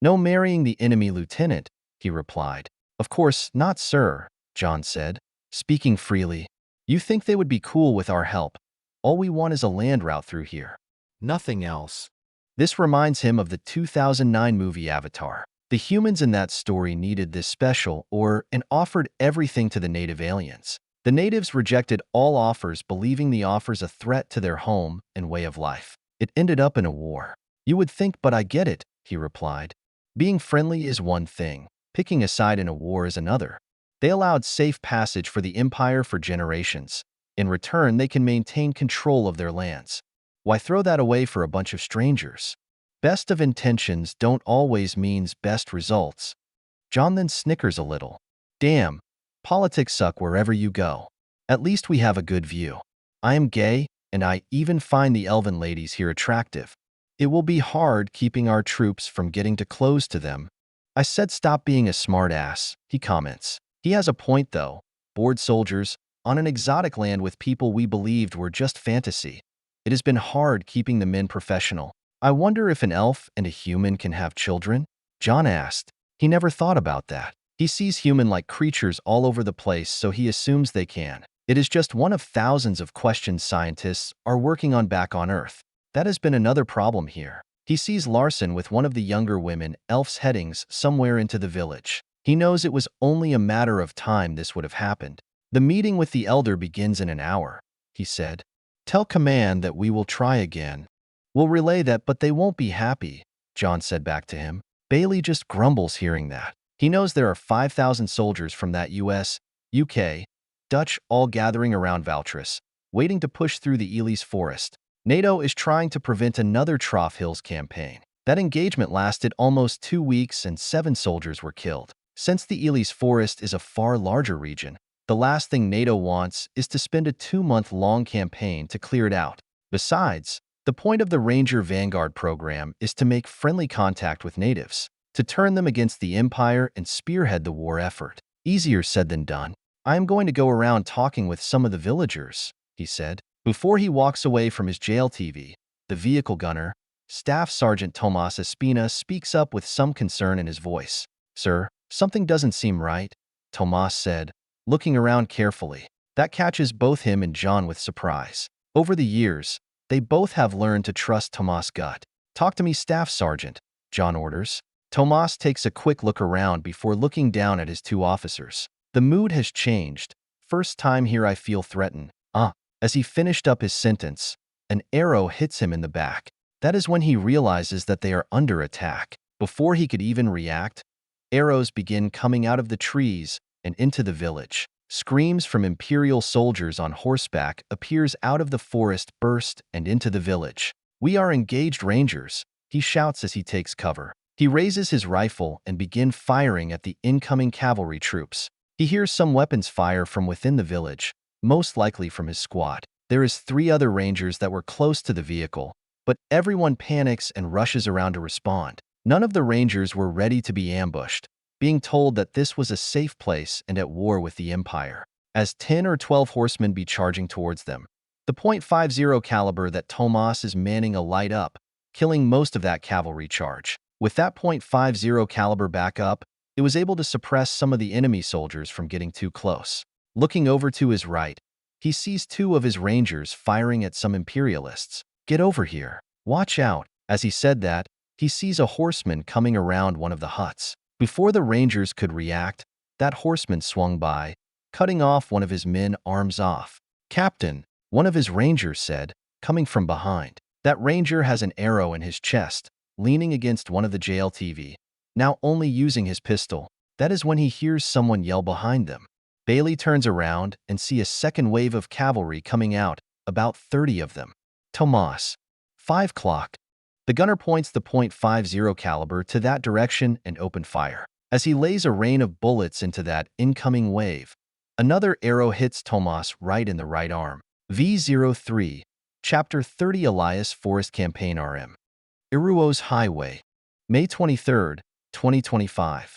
No marrying the enemy, lieutenant, he replied. Of course not, sir, John said, speaking freely. You think they would be cool with our help? All we want is a land route through here. Nothing else. This reminds him of the 2009 movie Avatar. The humans in that story needed this special and offered everything to the native aliens. The natives rejected all offers, believing the offers a threat to their home and way of life. It ended up in a war. You would think, but I get it, he replied. Being friendly is one thing. Picking a side in a war is another. They allowed safe passage for the empire for generations. In return, they can maintain control of their lands. Why throw that away for a bunch of strangers? Best of intentions don't always means best results. John then snickers a little. Damn, politics suck wherever you go. At least we have a good view. I am gay, and I even find the elven ladies here attractive. It will be hard keeping our troops from getting too close to them. I said stop being a smartass, he comments. He has a point though. Bored soldiers, on an exotic land with people we believed were just fantasy. It has been hard keeping the men professional. I wonder if an elf and a human can have children? John asked. He never thought about that. He sees human-like creatures all over the place, so he assumes they can. It is just one of thousands of questions scientists are working on back on Earth. That has been another problem here. He sees Larson with one of the younger women elves headings somewhere into the village. He knows it was only a matter of time this would have happened. The meeting with the elder begins in an hour, he said. Tell command that we will try again. We'll relay that, but they won't be happy, John said back to him. Bailey just grumbles hearing that. He knows there are 5,000 soldiers from that US, UK, Dutch all gathering around Valtris, waiting to push through the Elias Forest. NATO is trying to prevent another Trough Hills campaign. That engagement lasted almost 2 weeks and 7 soldiers were killed. Since the Elias Forest is a far larger region, the last thing NATO wants is to spend a 2-month-long campaign to clear it out. Besides, the point of the Ranger Vanguard program is to make friendly contact with natives, to turn them against the Empire and spearhead the war effort. Easier said than done. I am going to go around talking with some of the villagers, he said. Before he walks away from his jail TV, the vehicle gunner, Staff Sergeant Tomas Espina, speaks up with some concern in his voice. Sir, something doesn't seem right, Tomas said, looking around carefully. That catches both him and John with surprise. Over the years, they both have learned to trust Tomas' gut. Talk to me, Staff Sergeant, John orders. Tomas takes a quick look around before looking down at his 2 officers. The mood has changed. First time here I feel threatened. As he finished up his sentence, an arrow hits him in the back. That is when he realizes that they are under attack. Before he could even react, arrows begin coming out of the trees and into the village. Screams from Imperial soldiers on horseback appears out of the forest, burst and into the village. We are engaged Rangers, he shouts as he takes cover. He raises his rifle and begins firing at the incoming cavalry troops. He hears some weapons fire from within the village, most likely from his squad. There is 3 other Rangers that were close to the vehicle, but everyone panics and rushes around to respond. None of the Rangers were ready to be ambushed. being told that this was a safe place and at war with the Empire. As 10 or 12 horsemen be charging towards them, the .50 caliber that Tomas is manning a light up, killing most of that cavalry charge. With that .50 caliber back up, it was able to suppress some of the enemy soldiers from getting too close. Looking over to his right, he sees 2 of his rangers firing at some imperialists. "Get over here. Watch out." As he said that, he sees a horseman coming around one of the huts. Before the rangers could react, that horseman swung by, cutting off one of his men arms off. "Captain," one of his rangers said, coming from behind. That ranger has an arrow in his chest, leaning against one of the JLTV, now only using his pistol. That is when he hears someone yell behind them. Bailey turns around and sees a second wave of cavalry coming out, about 30 of them. Tomas. 5 o'clock. The gunner points the .50 caliber to that direction and open fire. As he lays a rain of bullets into that incoming wave, another arrow hits Tomas right in the right arm. V03, Chapter 30 Elias Forest Campaign RM. Uros Highway. May 23, 2025.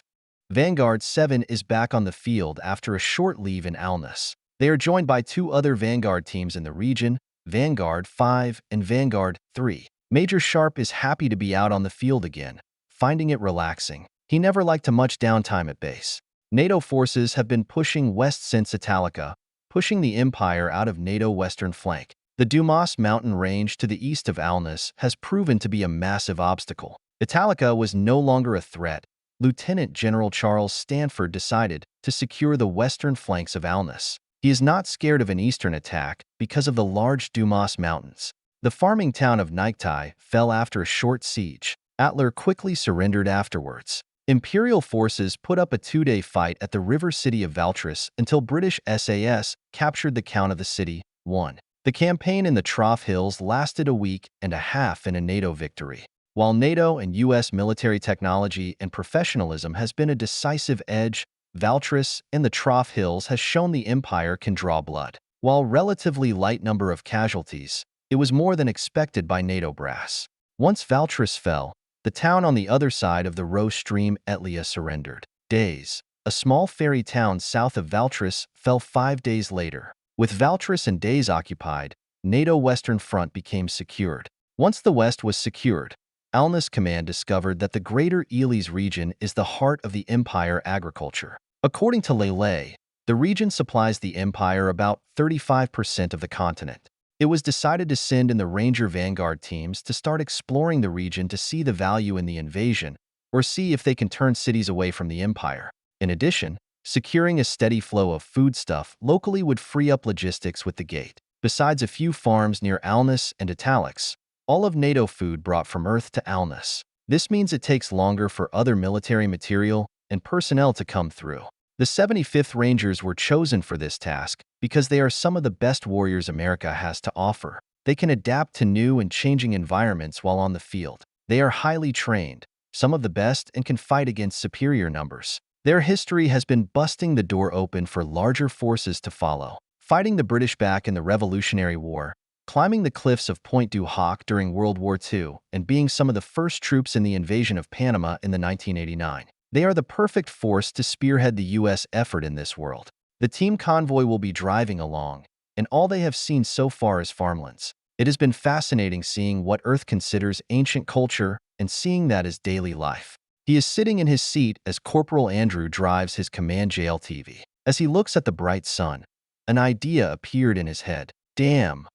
Vanguard 7 is back on the field after a short leave in alness. They are joined by 2 other Vanguard teams in the region, Vanguard 5 and Vanguard 3. Major Sharpe is happy to be out on the field again, finding it relaxing. He never liked much downtime at base. NATO forces have been pushing west since Italica, pushing the Empire out of NATO western flank. The Dumas mountain range to the east of alness has proven to be a massive obstacle. Italica was no longer a threat. Lieutenant General Charles Stanford decided to secure the western flanks of alness. He is not scared of an eastern attack because of the large Dumas mountains. The farming town of Nightwing fell after a short siege. Atler quickly surrendered afterwards. Imperial forces put up a 2-day fight at the river city of Valtris until British SAS captured the count of the city. 1. The campaign in the Trough Hills lasted a week and a half in a NATO victory. While NATO and U.S. military technology and professionalism has been a decisive edge, Valtris and the Trough Hills has shown the Empire can draw blood. While relatively light number of casualties, it was more than expected by NATO brass. Once Valtris fell, the town on the other side of the Roe stream Etlia surrendered. Days. A small ferry town south of Valtris fell 5 days later. With Valtris and Days occupied, NATO Western Front became secured. Once the West was secured, alness Command discovered that the Greater Elis region is the heart of the Empire agriculture. According to Lelei, the region supplies the Empire about 35% of the continent. It was decided to send in the Ranger Vanguard teams to start exploring the region to see the value in the invasion, or see if they can turn cities away from the Empire. In addition, securing a steady flow of foodstuff locally would free up logistics with the gate. Besides a few farms near alness and Italics, all of NATO food brought from Earth to alness. This means it takes longer for other military material and personnel to come through. The 75th Rangers were chosen for this task because they are some of the best warriors America has to offer. They can adapt to new and changing environments while on the field. They are highly trained, some of the best, and can fight against superior numbers. Their history has been busting the door open for larger forces to follow. Fighting the British back in the Revolutionary War, climbing the cliffs of Point du Hoc during World War II, and being some of the first troops in the invasion of Panama in the 1989. They are the perfect force to spearhead the U.S. effort in this world. The team convoy will be driving along, and all they have seen so far is farmlands. It has been fascinating seeing what Earth considers ancient culture and seeing that as daily life. He is sitting in his seat as Corporal Andrew drives his command JLTV. As he looks at the bright sun, an idea appeared in his head. Damn.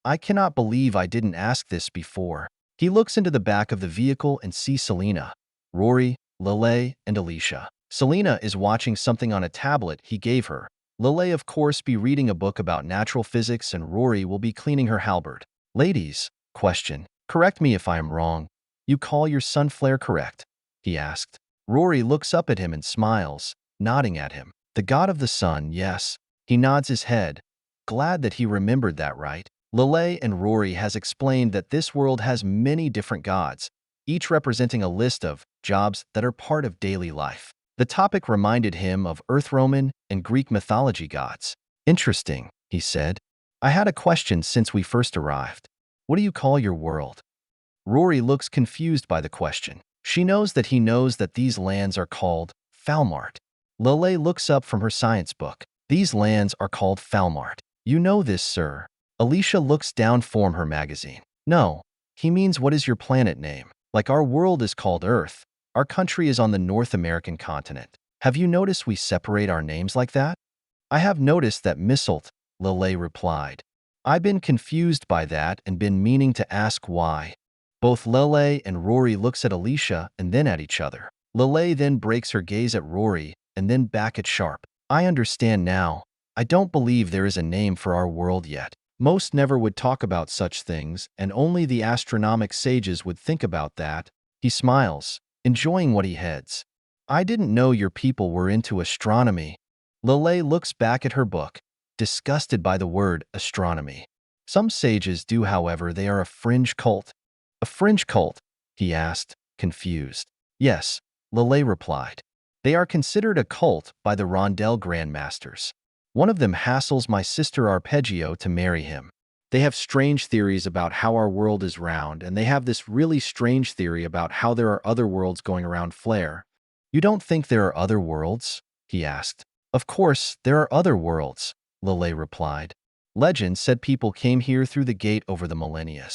I cannot believe I didn't ask this before. He looks into the back of the vehicle and sees Selena, Rory, Lelei, and Alicia. Selena is watching something on a tablet he gave her. Lelei, of course, be reading a book about natural physics, and Rory will be cleaning her halberd. Ladies, question. Correct me if I am wrong. You call your son Flare correct? He asked. Rory looks up at him and smiles, nodding at him. The god of the sun, yes. He nods his head, glad that he remembered that right. Lelei and Rory has explained that this world has many different gods, each representing a list of jobs that are part of daily life. The topic reminded him of Earth Roman and Greek mythology gods. Interesting, he said. I had a question since we first arrived. What do you call your world? Rory looks confused by the question. She knows that he knows that these lands are called Falmart. Lelei looks up from her science book. These lands are called Falmart. You know this, sir. Alicia looks down from her magazine. No, he means what is your planet name? Like our world is called Earth. Our country is on the North American continent. Have you noticed we separate our names like that? I have noticed that, Misselt, Lelei replied. I've been confused by that and been meaning to ask why. Both Lelei and Rory looks at Alicia and then at each other. Lelei then breaks her gaze at Rory and then back at Sharpe. I understand now. I don't believe there is a name for our world yet. Most never would talk about such things, and only the astronomic sages would think about that. He smiles, enjoying what he heads. I didn't know your people were into astronomy. Lelei looks back at her book, disgusted by the word astronomy. Some sages do, however. They are a fringe cult. A fringe cult? He asked, confused. Yes, Lelei replied. They are considered a cult by the Rondel Grandmasters. One of them hassles my sister Arpeggio to marry him. They have strange theories about how our world is round, and they have this really strange theory about how there are other worlds going around Flare. You don't think there are other worlds? He asked. Of course, there are other worlds, Lelei replied. Legend said people came here through the gate over the millennia.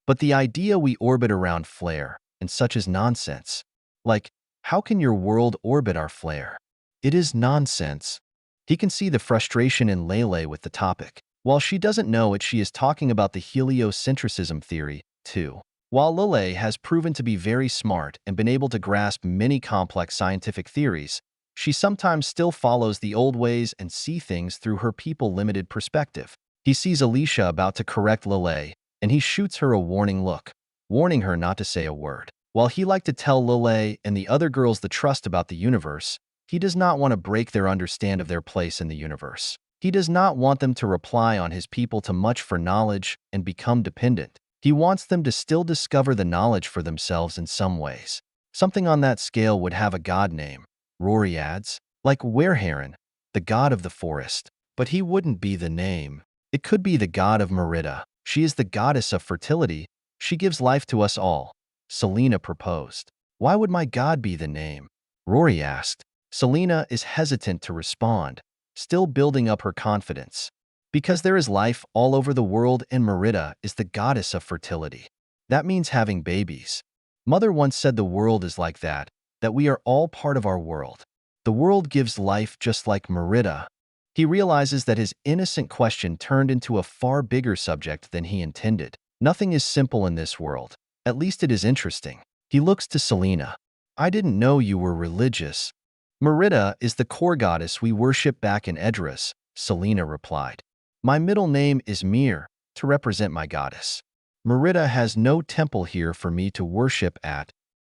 But the idea we orbit around Flare, and such is nonsense. Like, how can your world orbit our Flare? It is nonsense. He can see the frustration in Lelei with the topic. While she doesn't know it, she is talking about the heliocentrism theory, too. While Lelei has proven to be very smart and been able to grasp many complex scientific theories, she sometimes still follows the old ways and see things through her people-limited perspective. He sees Alicia about to correct Lelei, and he shoots her a warning look, warning her not to say a word. While he liked to tell Lelei and the other girls the trust about the universe, he does not want to break their understand of their place in the universe. He does not want them to rely on his people too much for knowledge and become dependent. He wants them to still discover the knowledge for themselves in some ways. Something on that scale would have a god name, Rory adds, like Wereheron, the god of the forest. But he wouldn't be the name. It could be the god of Merida. She is the goddess of fertility. She gives life to us all, Selena proposed. Why would my god be the name? Rory asked. Selena is hesitant to respond, still building up her confidence. Because there is life all over the world and Merida is the goddess of fertility. That means having babies. Mother once said the world is like that we are all part of our world. The world gives life just like Merida. He realizes that his innocent question turned into a far bigger subject than he intended. Nothing is simple in this world. At least it is interesting. He looks to Selena. I didn't know you were religious. Merida is the core goddess we worship back in Edras, Selena replied. My middle name is Mir, to represent my goddess. Merida has no temple here for me to worship at.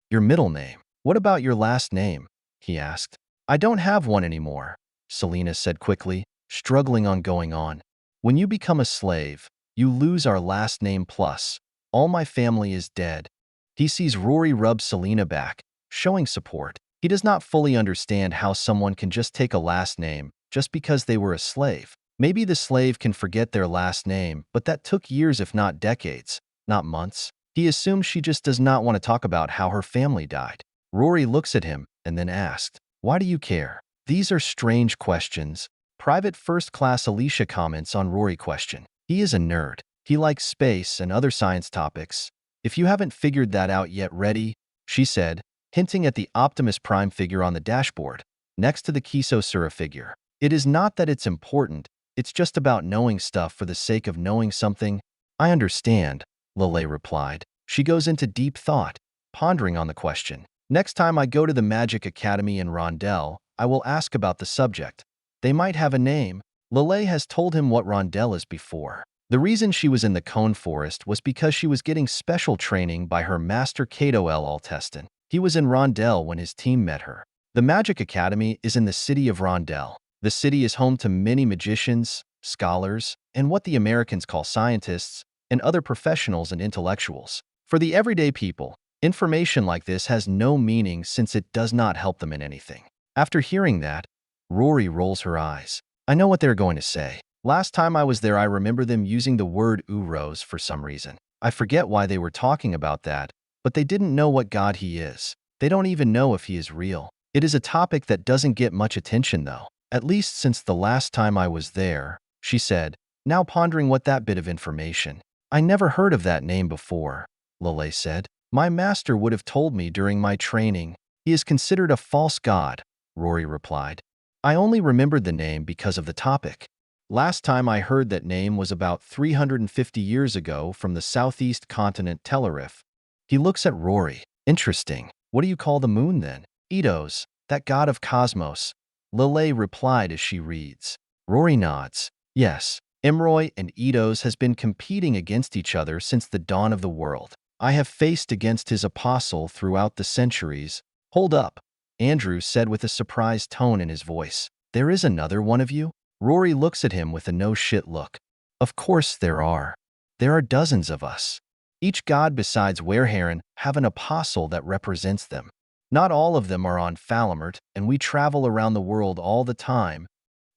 Your middle name? What about your last name? He asked. I don't have one anymore, Selena said quickly, struggling on going on. When you become a slave, you lose our last name plus. All my family is dead. He sees Rory rub Selena back, showing support. He does not fully understand how someone can just take a last name just because they were a slave. Maybe the slave can forget their last name, but that took years if not decades, not months. He assumes she just does not want to talk about how her family died. Rory looks at him and then asked, why do you care? These are strange questions. Private First Class Alicia comments on Rory's question. He is a nerd. He likes space and other science topics. If you haven't figured that out yet, ready, she said, hinting at the Optimus Prime figure on the dashboard, next to the Kisosura figure. It is not that it's important, it's just about knowing stuff for the sake of knowing something. I understand, Lelei replied. She goes into deep thought, pondering on the question. Next time I go to the Magic Academy in Rondel, I will ask about the subject. They might have a name. Lelei has told him what Rondel is before. The reason she was in the Cone Forest was because she was getting special training by her master Cato L. Alteston. He was in Rondel when his team met her. The Magic Academy is in the city of Rondel. The city is home to many magicians, scholars, and what the Americans call scientists, and other professionals and intellectuals. For the everyday people, information like this has no meaning since it does not help them in anything. After hearing that, Rory rolls her eyes. I know what they're going to say. Last time I was there, I remember them using the word Uros for some reason. I forget why they were talking about that, but they didn't know what god he is. They don't even know if he is real. It is a topic that doesn't get much attention though, at least since the last time I was there, she said, now pondering what that bit of information. I never heard of that name before, Lelei said. My master would have told me during my training. He is considered a false god, Rory replied. I only remembered the name because of the topic. Last time I heard that name was about 350 years ago from the southeast continent Telerif. He looks at Rory. Interesting. What do you call the moon then? Uros, that god of cosmos. Lelei replied as she reads. Rory nods. Yes, Imroy and Uros has been competing against each other since the dawn of the world. I have faced against his apostle throughout the centuries. Hold up, Andrew said with a surprised tone in his voice. There is another one of you? Rory looks at him with a no-shit look. Of course there are. There are dozens of us. Each god besides Wereharen have an apostle that represents them. Not all of them are on Falmart, and we travel around the world all the time.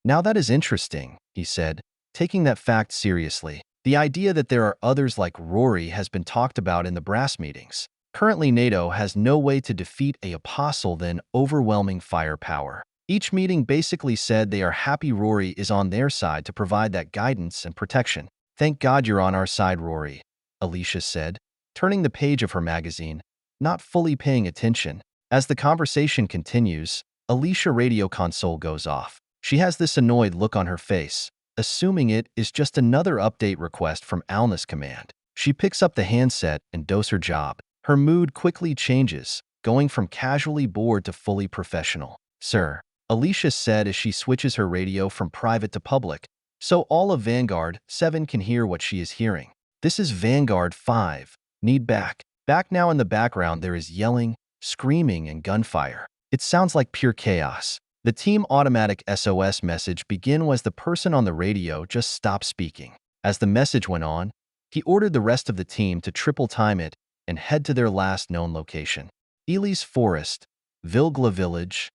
Now that is interesting, he said, taking that fact seriously. The idea that there are others like Rory has been talked about in the brass meetings. Currently, NATO has no way to defeat an apostle than overwhelming firepower. Each meeting basically said they are happy Rory is on their side to provide that guidance and protection. Thank God you're on our side, Rory, Alicia said, turning the page of her magazine, not fully paying attention. As the conversation continues, Alicia's radio console goes off. She has this annoyed look on her face, assuming it is just another update request from alness command. She picks up the handset and does her job. Her mood quickly changes, going from casually bored to fully professional. Sir, Alicia said as she switches her radio from private to public, so all of Vanguard 7 can hear what she is hearing. This is Vanguard 5. Need back. Back now. In the background there is yelling, screaming, and gunfire. It sounds like pure chaos. The team automatic SOS message began as the person on the radio just stopped speaking. As the message went on, he ordered the rest of the team to triple time it and head to their last known location. Elias Forest, Vilgla Village,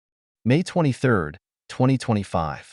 May 23, 2025.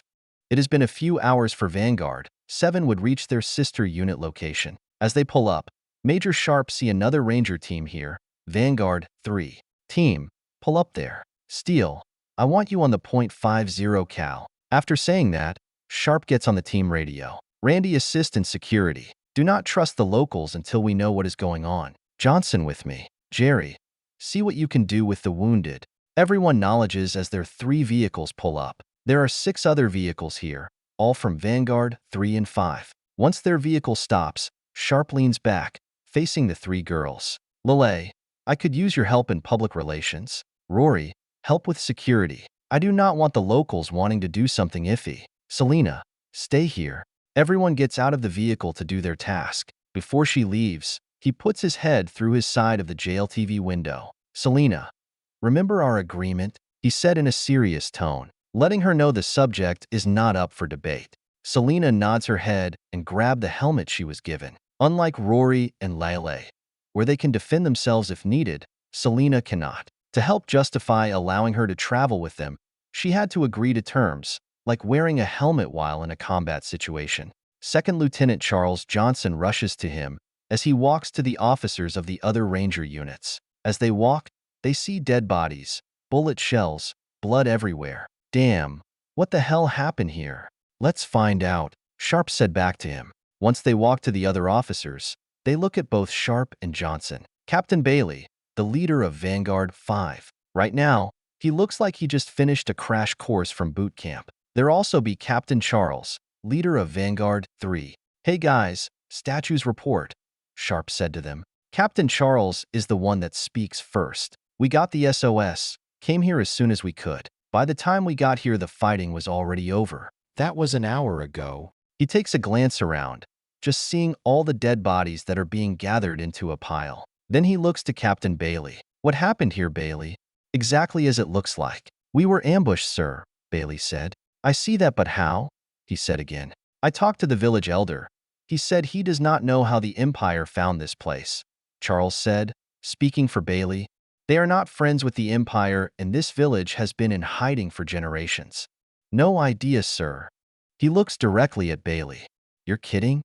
It has been a few hours for Vanguard 7 would reach their sister unit location. As they pull up, Major Sharpe see another ranger team here. Vanguard 3. Team, pull up there. Steele, I want you on the .50 cal. After saying that, Sharpe gets on the team radio. Randy, assist in security. Do not trust the locals until we know what is going on. Johnson with me. Jerry, see what you can do with the wounded. Everyone acknowledges as their 3 vehicles pull up. There are 6 other vehicles here, all from Vanguard 3 and 5. Once their vehicle stops, Sharpe leans back, facing the 3 girls. Lelei, I could use your help in public relations. Rory, help with security. I do not want the locals wanting to do something iffy. Selena, stay here. Everyone gets out of the vehicle to do their task. Before she leaves, he puts his head through his side of the jail TV window. Selena, remember our agreement? He said in a serious tone, letting her know the subject is not up for debate. Selena nods her head and grabs the helmet she was given. Unlike Rory and Lelei, where they can defend themselves if needed, Selena cannot. To help justify allowing her to travel with them, she had to agree to terms, like wearing a helmet while in a combat situation. Second Lieutenant Charles Johnson rushes to him as he walks to the officers of the other ranger units. As they walk, they see dead bodies, bullet shells, blood everywhere. Damn, what the hell happened here? Let's find out, Sharpe said back to him. Once they walk to the other officers, they look at both Sharpe and Johnson. Captain Bailey, the leader of Vanguard 5. Right now, he looks like he just finished a crash course from boot camp. There also be Captain Charles, leader of Vanguard 3. Hey guys, statues report, Sharpe said to them. Captain Charles is the one that speaks first. We got the SOS, came here as soon as we could. By the time we got here, the fighting was already over. That was an hour ago. He takes a glance around, just seeing all the dead bodies that are being gathered into a pile. Then he looks to Captain Bailey. What happened here, Bailey? Exactly as it looks like. We were ambushed, sir, Bailey said. I see that, but how? He said again. I talked to the village elder. He said he does not know how the Empire found this place. Charles said, speaking for Bailey. They are not friends with the Empire, and this village has been in hiding for generations. No idea, sir. He looks directly at Bailey. You're kidding?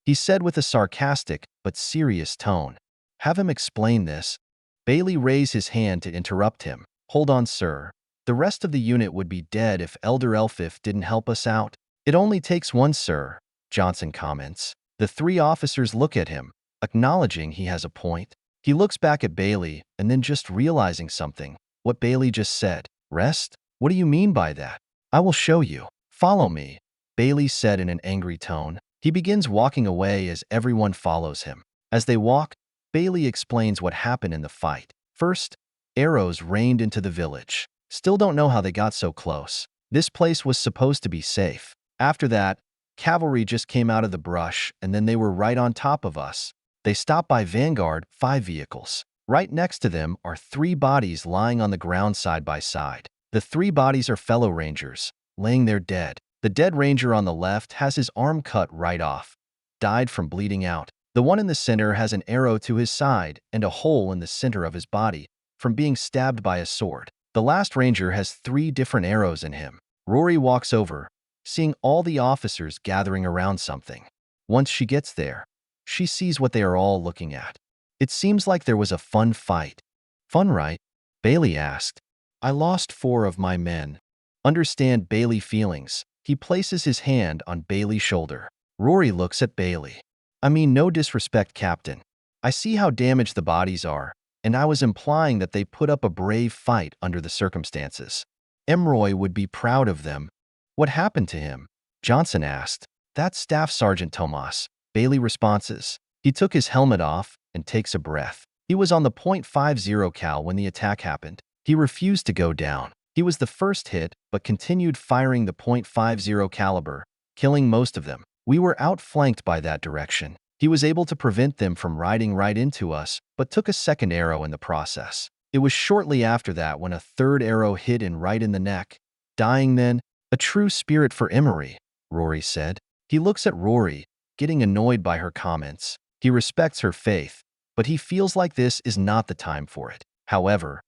He said with a sarcastic but serious tone. Have him explain this. Bailey raised his hand to interrupt him. Hold on, sir. The rest of the unit would be dead if Elder Elfif didn't help us out. It only takes one, sir, Johnson comments. The three officers look at him, acknowledging he has a point. He looks back at Bailey and then just realizing something. What Bailey just said. Rest? What do you mean by that? I will show you. Follow me, Bailey said in an angry tone. He begins walking away as everyone follows him. As they walk, Bailey explains what happened in the fight. First, arrows rained into the village. Still don't know how they got so close. This place was supposed to be safe. After that, cavalry just came out of the brush and then they were right on top of us. They stopped by Vanguard 5 vehicles. Right next to them are 3 bodies lying on the ground side by side. The 3 bodies are fellow rangers, laying there dead. The dead ranger on the left has his arm cut right off, died from bleeding out. The one in the center has an arrow to his side and a hole in the center of his body from being stabbed by a sword. The last ranger has 3 different arrows in him. Rory walks over, seeing all the officers gathering around something. Once she gets there, she sees what they are all looking at. It seems like there was a fun fight. Fun, right? Bailey asked. I lost 4 of my men. Understand Bailey feelings. He places his hand on Bailey's shoulder. Rory looks at Bailey. I mean, no disrespect, Captain. I see how damaged the bodies are, and I was implying that they put up a brave fight under the circumstances. Emroy would be proud of them. What happened to him? Johnson asked. That's Staff Sergeant Tomas. Bailey responses. He took his helmet off and takes a breath. He was on the .50 cal when the attack happened. He refused to go down. He was the first hit, but continued firing the .50 caliber, killing most of them. We were outflanked by that direction. He was able to prevent them from riding right into us, but took a second arrow in the process. It was shortly after that when a third arrow hit him right in the neck. Dying then, a true spirit for Emery, Rory said. He looks at Rory, getting annoyed by her comments. He respects her faith, but he feels like this is not the time for it. However,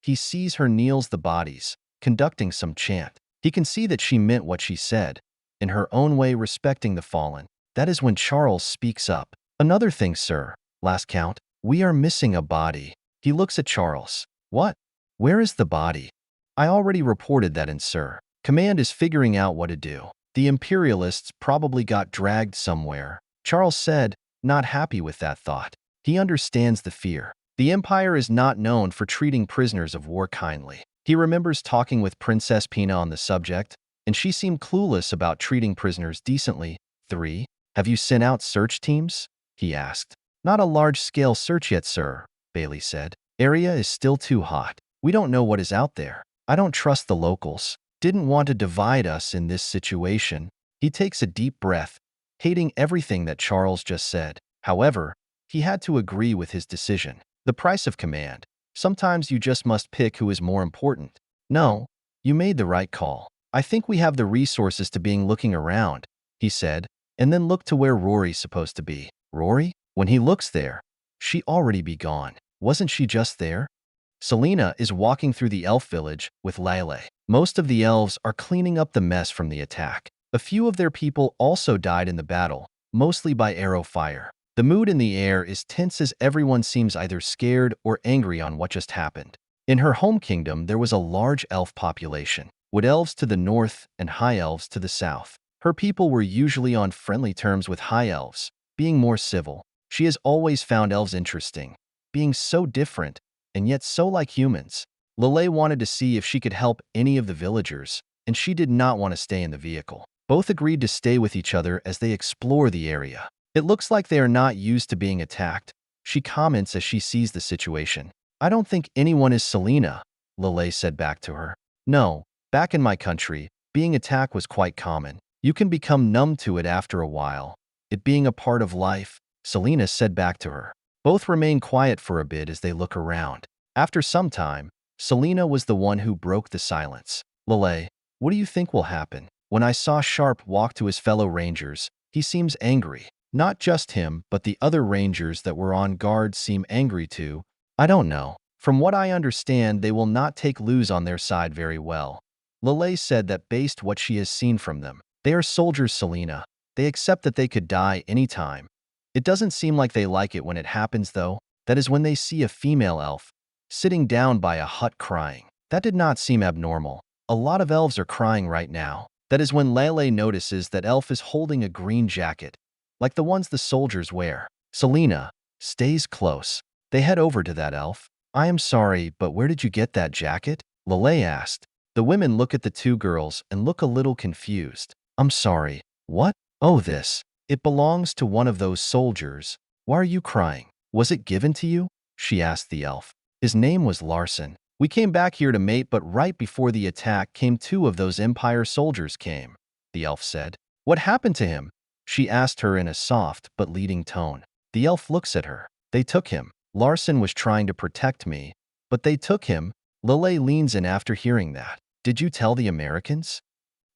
he sees her kneels the bodies, conducting some chant. He can see that she meant what she said, in her own way respecting the fallen. That is when Charles speaks up. Another thing, sir, last count, we are missing a body. He looks at Charles. What? Where is the body? I already reported that in, sir. Command is figuring out what to do. The Imperialists probably got dragged somewhere. Charles said, not happy with that thought. He understands the fear. The Empire is not known for treating prisoners of war kindly. He remembers talking with Princess Pina on the subject, and she seemed clueless about treating prisoners decently. 3. Have you sent out search teams? He asked. Not a large-scale search yet, sir, Bailey said. Area is still too hot. We don't know what is out there. I don't trust the locals. Didn't want to divide us in this situation. He takes a deep breath, hating everything that Charles just said. However, he had to agree with his decision. The price of command. Sometimes you just must pick who is more important. No, you made the right call. I think we have the resources to being looking around, he said, and then looked to where Rory's supposed to be. Rory? When he looks there, she already be gone. Wasn't she just there? Selena is walking through the elf village with Lelei. Most of the elves are cleaning up the mess from the attack. A few of their people also died in the battle, mostly by arrow fire. The mood in the air is tense as everyone seems either scared or angry on what just happened. In her home kingdom, there was a large elf population, wood elves to the north and high elves to the south. Her people were usually on friendly terms with high elves, being more civil. She has always found elves interesting, being so different and yet so like humans. Lelei wanted to see if she could help any of the villagers, and she did not want to stay in the vehicle. Both agreed to stay with each other as they explore the area. It looks like they are not used to being attacked, she comments as she sees the situation. I don't think anyone is Selena, Lelei said back to her. No, back in my country, being attacked was quite common. You can become numb to it after a while. It being a part of life, Selena said back to her. Both remain quiet for a bit as they look around. After some time, Selena was the one who broke the silence. Lelei, what do you think will happen? When I saw Sharpe walk to his fellow rangers, he seems angry. Not just him, but the other rangers that were on guard seem angry too. I don't know. From what I understand, they will not take Luz on their side very well. Lelei said that based what she has seen from them, they are soldiers, Selena. They accept that they could die anytime. It doesn't seem like they like it when it happens, though. That is when they see a female elf sitting down by a hut crying. That did not seem abnormal. A lot of elves are crying right now. That is when Lelei notices that elf is holding a green jacket, like the ones the soldiers wear. Selena stays close. They head over to that elf. I am sorry, but where did you get that jacket? Lelei asked. The women look at the two girls and look a little confused. I'm sorry. What? Oh, this. It belongs to one of those soldiers. Why are you crying? Was it given to you? She asked the elf. His name was Larson. We came back here to mate, but right before the attack came two of those Empire soldiers came, the elf said. What happened to him? She asked her in a soft but leading tone. The elf looks at her. They took him. Larson was trying to protect me, but they took him. Lelei leans in after hearing that. Did you tell the Americans?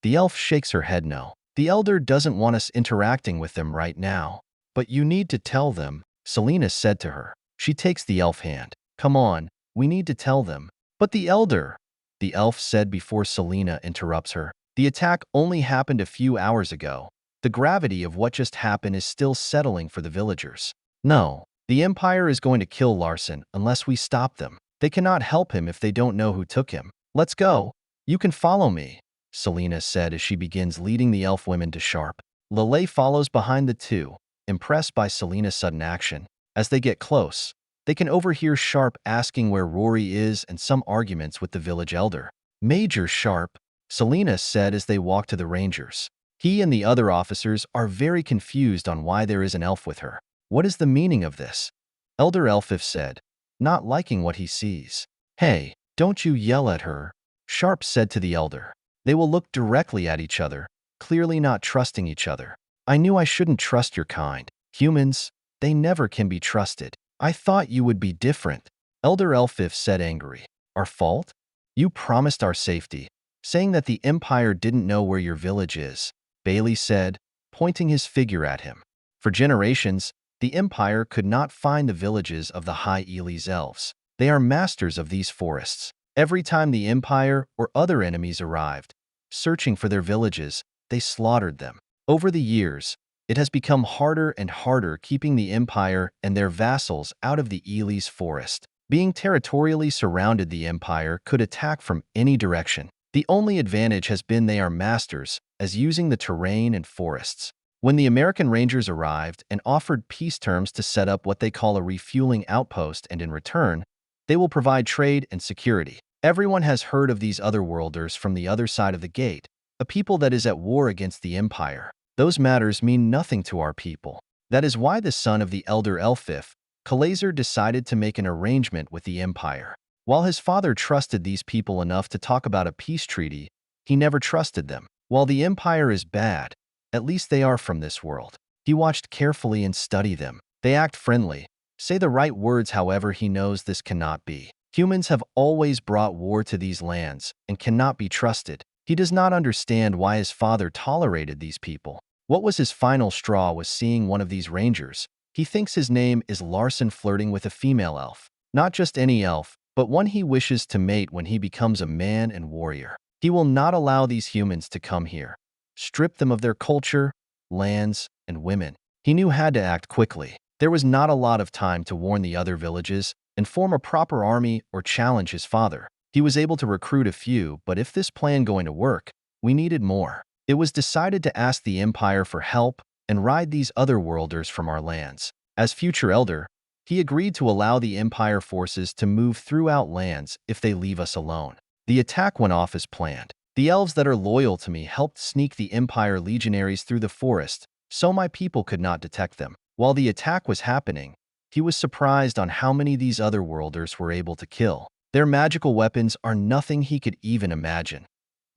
The elf shakes her head no. The elder doesn't want us interacting with them right now. But you need to tell them, Selena said to her. She takes the elf hand. Come on, we need to tell them. But the elder, the elf said before Selena interrupts her. The attack only happened a few hours ago. The gravity of what just happened is still settling for the villagers. No, the Empire is going to kill Larson unless we stop them. They cannot help him if they don't know who took him. Let's go. You can follow me, Selena said as she begins leading the elf women to Sharpe. Lelei follows behind the two, impressed by Selena's sudden action. As they get close, they can overhear Sharpe asking where Rory is and some arguments with the village elder. Major Sharpe, Selena said as they walk to the rangers. He and the other officers are very confused on why there is an elf with her. What is the meaning of this? Elder Elfif said, not liking what he sees. Hey, don't you yell at her, Sharpe said to the elder. They will look directly at each other, clearly not trusting each other. I knew I shouldn't trust your kind. Humans, they never can be trusted. I thought you would be different, Elder Elfif said angry. Our fault? You promised our safety, saying that the Empire didn't know where your village is, Bailey said, pointing his figure at him. For generations, the Empire could not find the villages of the High Ely's elves. They are masters of these forests. Every time the Empire or other enemies arrived, searching for their villages, they slaughtered them. Over the years, it has become harder and harder keeping the Empire and their vassals out of the Ely's forest. Being territorially surrounded, the Empire could attack from any direction. The only advantage has been they are masters as using the terrain and forests. When the American Rangers arrived and offered peace terms to set up what they call a refueling outpost, and in return, they will provide trade and security. Everyone has heard of these otherworlders from the other side of the gate, a people that is at war against the Empire. Those matters mean nothing to our people. That is why the son of the elder Elfif, Kalazer, decided to make an arrangement with the Empire. While his father trusted these people enough to talk about a peace treaty, he never trusted them. While the Empire is bad, at least they are from this world. He watched carefully and studied them. They act friendly, say the right words, however he knows this cannot be. Humans have always brought war to these lands and cannot be trusted. He does not understand why his father tolerated these people. What was his final straw was seeing one of these rangers. He thinks his name is Larson, flirting with a female elf. Not just any elf, but one he wishes to mate when he becomes a man and warrior. He will not allow these humans to come here. Strip them of their culture, lands, and women. He knew had to act quickly. There was not a lot of time to warn the other villages and form a proper army or challenge his father. He was able to recruit a few, but if this plan going to work, we needed more. It was decided to ask the Empire for help and ride these otherworlders from our lands. As future elder, he agreed to allow the Empire forces to move throughout lands if they leave us alone. The attack went off as planned. The elves that are loyal to me helped sneak the Empire legionaries through the forest, so my people could not detect them. While the attack was happening, he was surprised on how many these otherworlders were able to kill. Their magical weapons are nothing he could even imagine.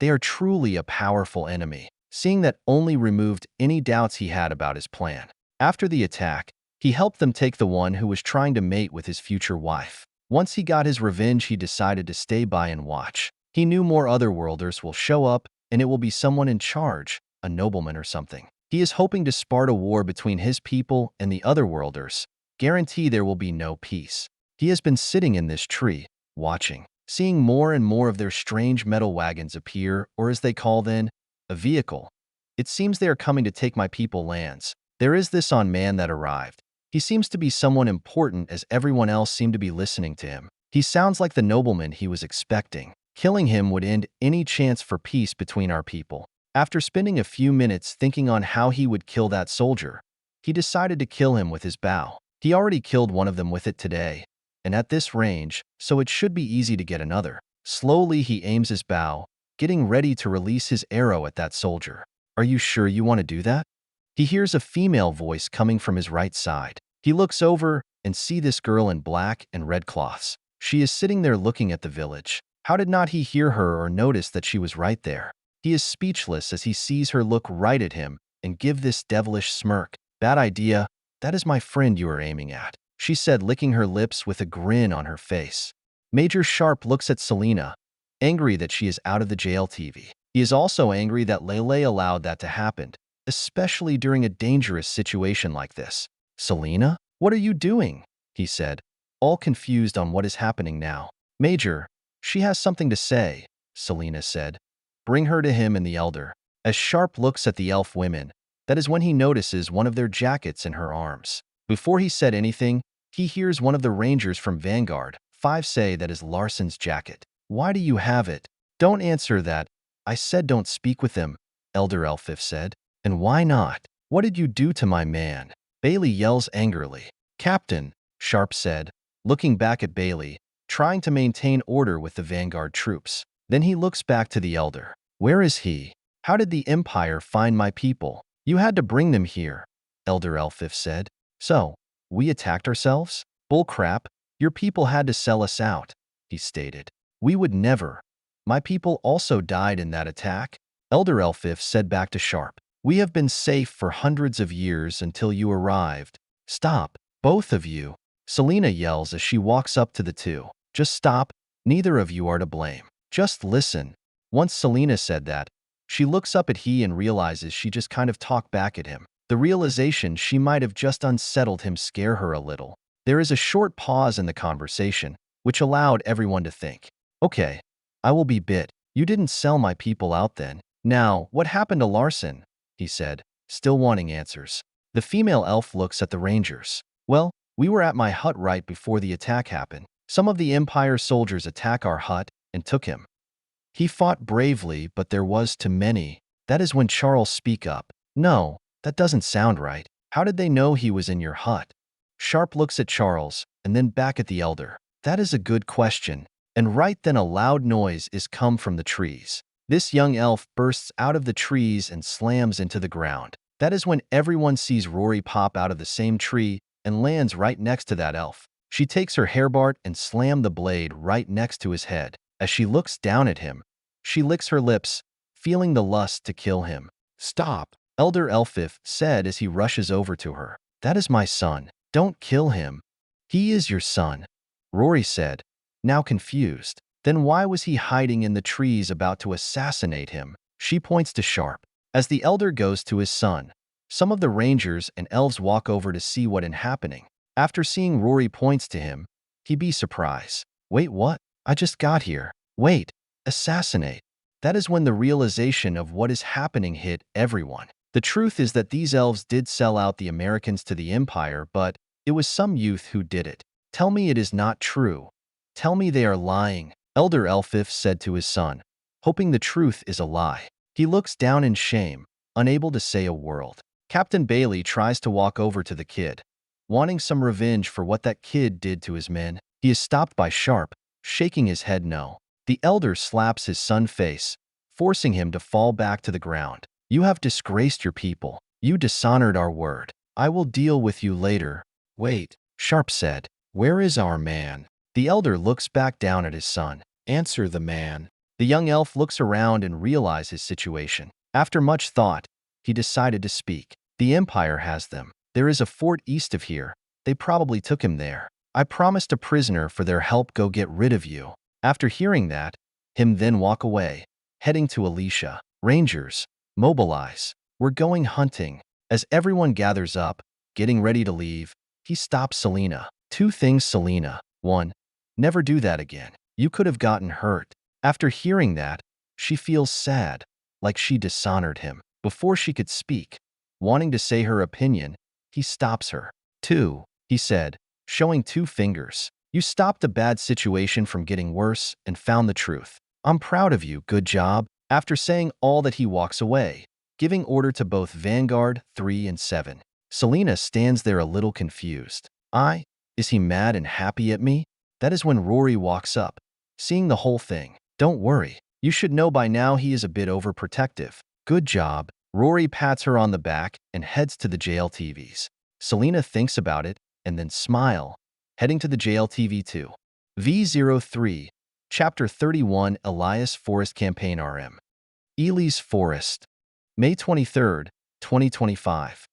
They are truly a powerful enemy. Seeing that only removed any doubts he had about his plan. After the attack, he helped them take the one who was trying to mate with his future wife. Once he got his revenge, he decided to stay by and watch. He knew more otherworlders will show up, and it will be someone in charge, a nobleman or something. He is hoping to start a war between his people and the otherworlders. Guarantee there will be no peace. He has been sitting in this tree, watching, seeing more and more of their strange metal wagons appear, or as they call them, a vehicle. It seems they are coming to take my people lands. There is this on man that arrived. He seems to be someone important as everyone else seemed to be listening to him. He sounds like the nobleman he was expecting. Killing him would end any chance for peace between our people. After spending a few minutes thinking on how he would kill that soldier, he decided to kill him with his bow. He already killed one of them with it today, and at this range, so it should be easy to get another. Slowly he aims his bow, getting ready to release his arrow at that soldier. Are you sure you want to do that? He hears a female voice coming from his right side. He looks over and sees this girl in black and red cloths. She is sitting there looking at the village. How did not he hear her or notice that she was right there? He is speechless as he sees her look right at him and give this devilish smirk. Bad idea. That is my friend you are aiming at, she said, licking her lips with a grin on her face. Major Sharpe looks at Selena, angry that she is out of the jail TV. He is also angry that Lelei allowed that to happen, especially during a dangerous situation like this. Selena, what are you doing? He said, all confused on what is happening now. Major, she has something to say, Selena said. Bring her to him and the elder. As Sharpe looks at the elf women, that is when he notices one of their jackets in her arms. Before he said anything, he hears one of the rangers from Vanguard 5 say that is Larson's jacket. Why do you have it? Don't answer that. I said don't speak with him, Elder Elfif said. And why not? What did you do to my man? Bailey yells angrily. Captain, Sharpe said, looking back at Bailey, trying to maintain order with the Vanguard troops. Then he looks back to the elder. Where is he? How did the Empire find my people? You had to bring them here, Elder Elfif said. So, we attacked ourselves? Bull crap, your people had to sell us out, he stated. We would never. My people also died in that attack, Elder Elfif said back to Sharpe. We have been safe for hundreds of years until you arrived. Stop, both of you, Selena yells as she walks up to the two. Just stop, neither of you are to blame. Just listen. Once Selena said that, she looks up at he and realizes she just kind of talked back at him. The realization she might have just unsettled him scare her a little. There is a short pause in the conversation, which allowed everyone to think. Okay, I will be bit. You didn't sell my people out then. Now, what happened to Larson? He said, still wanting answers. The female elf looks at the rangers. Well, we were at my hut right before the attack happened. Some of the Empire soldiers attacked our hut and took him. He fought bravely, but there was too many. That is when Charles speak up. No, that doesn't sound right. How did they know he was in your hut? Sharpe looks at Charles and then back at the elder. That is a good question. And right then a loud noise is come from the trees. This young elf bursts out of the trees and slams into the ground. That is when everyone sees Rory pop out of the same tree and lands right next to that elf. She takes her hairbart and slams the blade right next to his head. As she looks down at him, she licks her lips, feeling the lust to kill him. Stop, Elder Elfif said as he rushes over to her. That is my son. Don't kill him. He is your son, Rory said, now confused. Then why was he hiding in the trees about to assassinate him? She points to Sharpe. As the elder goes to his son, some of the rangers and elves walk over to see what is happening. After seeing Rory points to him, he be surprised. Wait, what? I just got here. Wait, assassinate. That is when the realization of what is happening hit everyone. The truth is that these elves did sell out the Americans to the Empire, but it was some youth who did it. Tell me it is not true. Tell me they are lying, Elder Elfif said to his son, hoping the truth is a lie. He looks down in shame, unable to say a word. Captain Bailey tries to walk over to the kid, wanting some revenge for what that kid did to his men. He is stopped by Sharpe, shaking his head no. The elder slaps his son's face, forcing him to fall back to the ground. You have disgraced your people. You dishonored our word. I will deal with you later. Wait, Sharpe said. Where is our man? The elder looks back down at his son. Answer the man. The young elf looks around and realizes his situation. After much thought, he decided to speak. The Empire has them. There is a fort east of here. They probably took him there. I promised a prisoner for their help go get rid of you. After hearing that, him then walk away, heading to Alicia. Rangers, mobilize. We're going hunting. As everyone gathers up, getting ready to leave, he stops Selena. 2 things, Selena. 1. Never do that again. You could have gotten hurt. After hearing that, she feels sad, like she dishonored him. Before she could speak, wanting to say her opinion, he stops her. 2. He said, showing 2 fingers. You stopped a bad situation from getting worse and found the truth. I'm proud of you, good job. After saying all that, he walks away, giving order to both Vanguard 3 and 7. Selena stands there a little confused. Is he mad and happy at me? That is when Rory walks up, seeing the whole thing. Don't worry. You should know by now he is a bit overprotective. Good job. Rory pats her on the back and heads to the JLTVs. Selena thinks about it and then smile, heading to the JLTV2. V03, Chapter 31, Elias Forest Campaign RM. Elias Forest, May 23, 2025.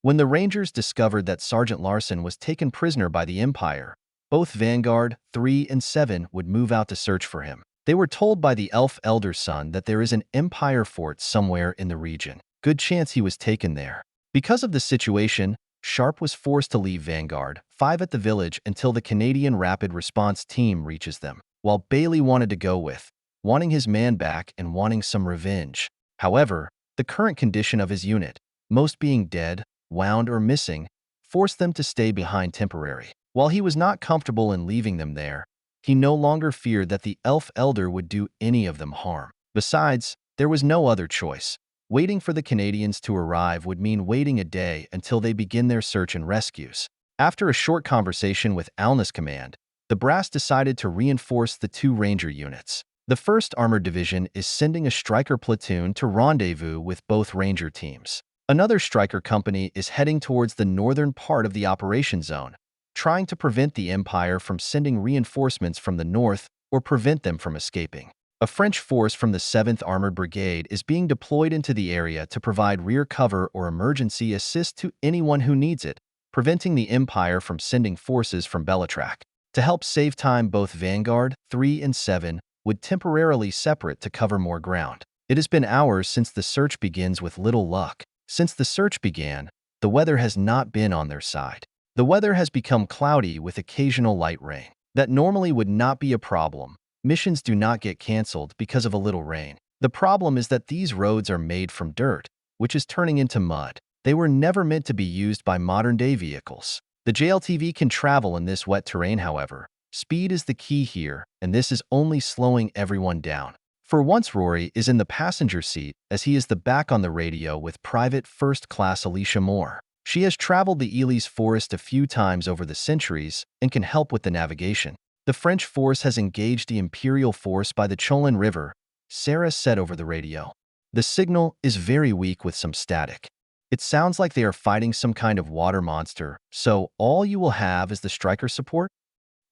When the Rangers discovered that Sergeant Larson was taken prisoner by the Empire, both Vanguard 3 and 7 would move out to search for him. They were told by the elf elder son that there is an Empire fort somewhere in the region. Good chance he was taken there. Because of the situation, Sharpe was forced to leave Vanguard 5 at the village until the Canadian Rapid Response Team reaches them, while Bailey wanted to go with, wanting his man back and wanting some revenge. However, the current condition of his unit, most being dead, wound, or missing, forced them to stay behind temporarily. While he was not comfortable in leaving them there, he no longer feared that the elf elder would do any of them harm. Besides, there was no other choice. Waiting for the Canadians to arrive would mean waiting a day until they begin their search and rescues. After a short conversation with Alness Command, the brass decided to reinforce the 2 Ranger units. The 1st Armored Division is sending a striker platoon to rendezvous with both Ranger teams. Another striker company is heading towards the northern part of the operation zone, trying to prevent the Empire from sending reinforcements from the north or prevent them from escaping. A French force from the 7th Armored Brigade is being deployed into the area to provide rear cover or emergency assist to anyone who needs it, preventing the Empire from sending forces from Bellatrac. To help save time, both Vanguard 3 and 7 would temporarily separate to cover more ground. It has been hours since the search begins with little luck. Since the search began, the weather has not been on their side. The weather has become cloudy with occasional light rain. That normally would not be a problem. Missions do not get canceled because of a little rain. The problem is that these roads are made from dirt, which is turning into mud. They were never meant to be used by modern-day vehicles. The JLTV can travel in this wet terrain, however. Speed is the key here, and this is only slowing everyone down. For once, Rory is in the passenger seat as he is the back on the radio with Private First Class Alicia Moore. She has traveled the Elias Forest a few times over the centuries and can help with the navigation. The French force has engaged the Imperial force by the Cholin River, Sarah said over the radio. The signal is very weak with some static. It sounds like they are fighting some kind of water monster, so all you will have is the striker support?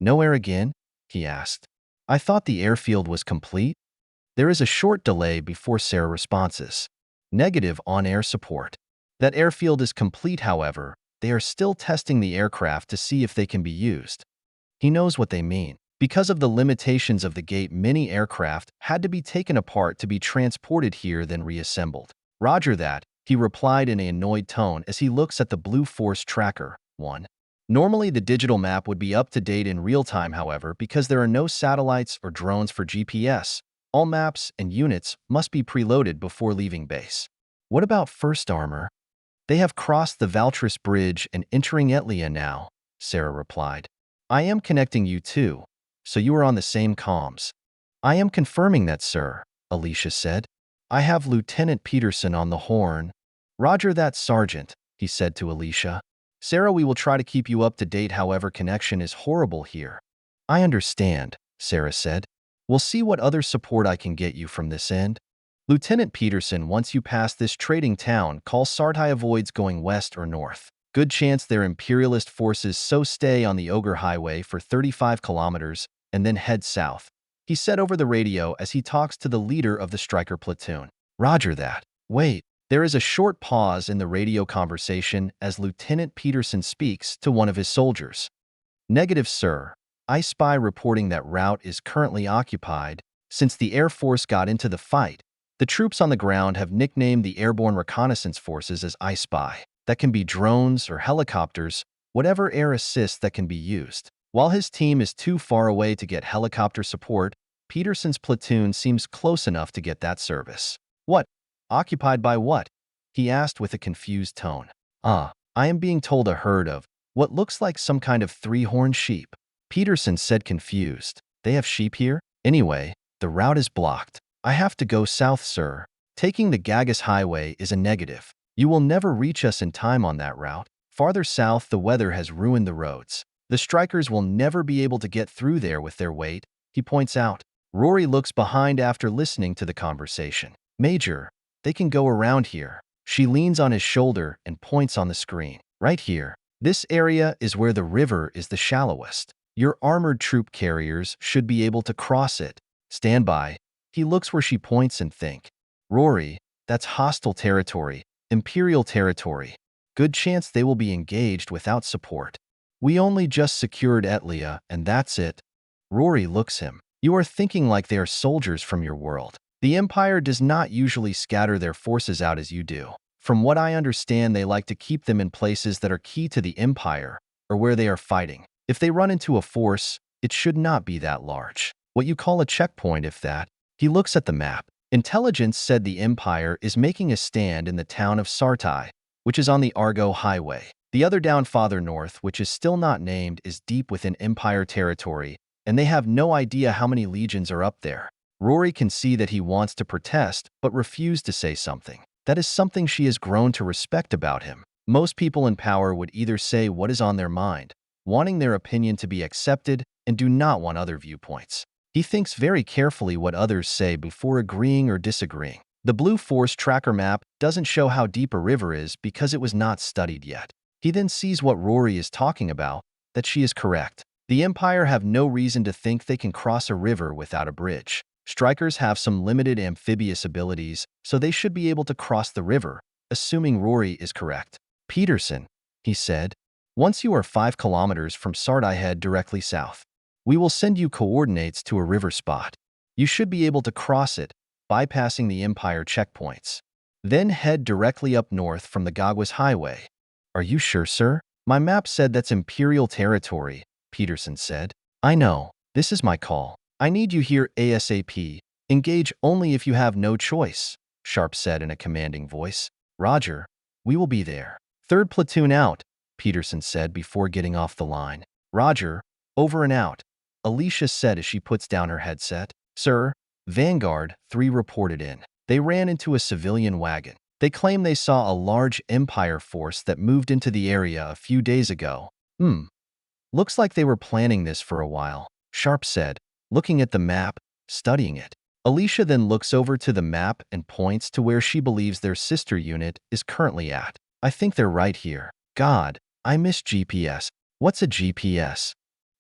No air again? He asked. I thought the airfield was complete. There is a short delay before Sarah responses. Negative on air support. That airfield is complete, however. They are still testing the aircraft to see if they can be used. He knows what they mean. Because of the limitations of the gate, many aircraft had to be taken apart to be transported here then reassembled. Roger that, he replied in an annoyed tone as he looks at the Blue Force Tracker 1. Normally the digital map would be up to date in real time, however, because there are no satellites or drones for GPS. All maps and units must be preloaded before leaving base. What about First Armor? They have crossed the Valtris Bridge and entering Etlia now, Sarah replied. I am connecting you too, so you are on the same comms. I am confirming that, sir, Alicia said. I have Lieutenant Peterson on the horn. Roger that, Sergeant, he said to Alicia. Sarah, we will try to keep you up to date, however, connection is horrible here. I understand, Sarah said. We'll see what other support I can get you from this end. Lieutenant Peterson, once you pass this trading town, call Sartai avoids going west or north. Good chance their imperialist forces so stay on the Ogre Highway for 35 kilometers and then head south. He said over the radio as he talks to the leader of the striker platoon. Roger that. Wait, there is a short pause in the radio conversation as Lieutenant Peterson speaks to one of his soldiers. Negative, sir. I spy reporting that route is currently occupied. Since the Air Force got into the fight, the troops on the ground have nicknamed the airborne reconnaissance forces as I spy. That can be drones or helicopters, whatever air assist that can be used. While his team is too far away to get helicopter support, Peterson's platoon seems close enough to get that service. What? Occupied by what? He asked with a confused tone. I am being told a herd of what looks like some kind of 3-horned sheep. Peterson said, confused. They have sheep here? Anyway, The route is blocked. I have to go south, sir. Taking the Gagas Highway is a negative. You will never reach us in time on that route. Farther south, the weather has ruined the roads. The strikers will never be able to get through there with their weight, he points out. Rory looks behind after listening to the conversation. Major, they can go around here. She leans on his shoulder and points on the screen. Right here. This area is where the river is the shallowest. Your armored troop carriers should be able to cross it. Stand by. He looks where she points and think. Rory, that's hostile territory, Imperial territory. Good chance they will be engaged without support. We only just secured Etlia, and that's it. Rory looks him. You are thinking like they are soldiers from your world. The Empire does not usually scatter their forces out as you do. From what I understand, they like to keep them in places that are key to the Empire, or where they are fighting. If they run into a force, it should not be that large. What you call a checkpoint, if that. He looks at the map. Intelligence said the Empire is making a stand in the town of Sartai, which is on the Argo Highway. The other down farther north, which is still not named, is deep within Empire territory, and they have no idea how many legions are up there. Rory can see that he wants to protest, but refuse to say something. That is something she has grown to respect about him. Most people in power would either say what is on their mind, wanting their opinion to be accepted, and do not want other viewpoints. He thinks very carefully what others say before agreeing or disagreeing. The Blue Force tracker map doesn't show how deep a river is because it was not studied yet. He then sees what Rory is talking about, that she is correct. The Empire have no reason to think they can cross a river without a bridge. Strikers have some limited amphibious abilities, so they should be able to cross the river, assuming Rory is correct. Peterson, he said, once you are 5 kilometers from Sartai, head directly south. We will send you coordinates to a river spot. You should be able to cross it, bypassing the Empire checkpoints. Then head directly up north from the Gagas Highway. Are you sure, sir? My map said that's Imperial territory, Peterson said. I know. This is my call. I need you here ASAP. Engage only if you have no choice, Sharpe said in a commanding voice. Roger. We will be there. 3rd platoon out, Peterson said before getting off the line. Roger. Over and out, Alicia said as she puts down her headset. Sir, Vanguard 3 reported in. They ran into a civilian wagon. They claim they saw a large Empire force that moved into the area a few days ago. Looks like they were planning this for a while, Sharpe said, looking at the map, studying it. Alicia then looks over to the map and points to where she believes their sister unit is currently at. I think they're right here. God, I miss GPS. What's a GPS?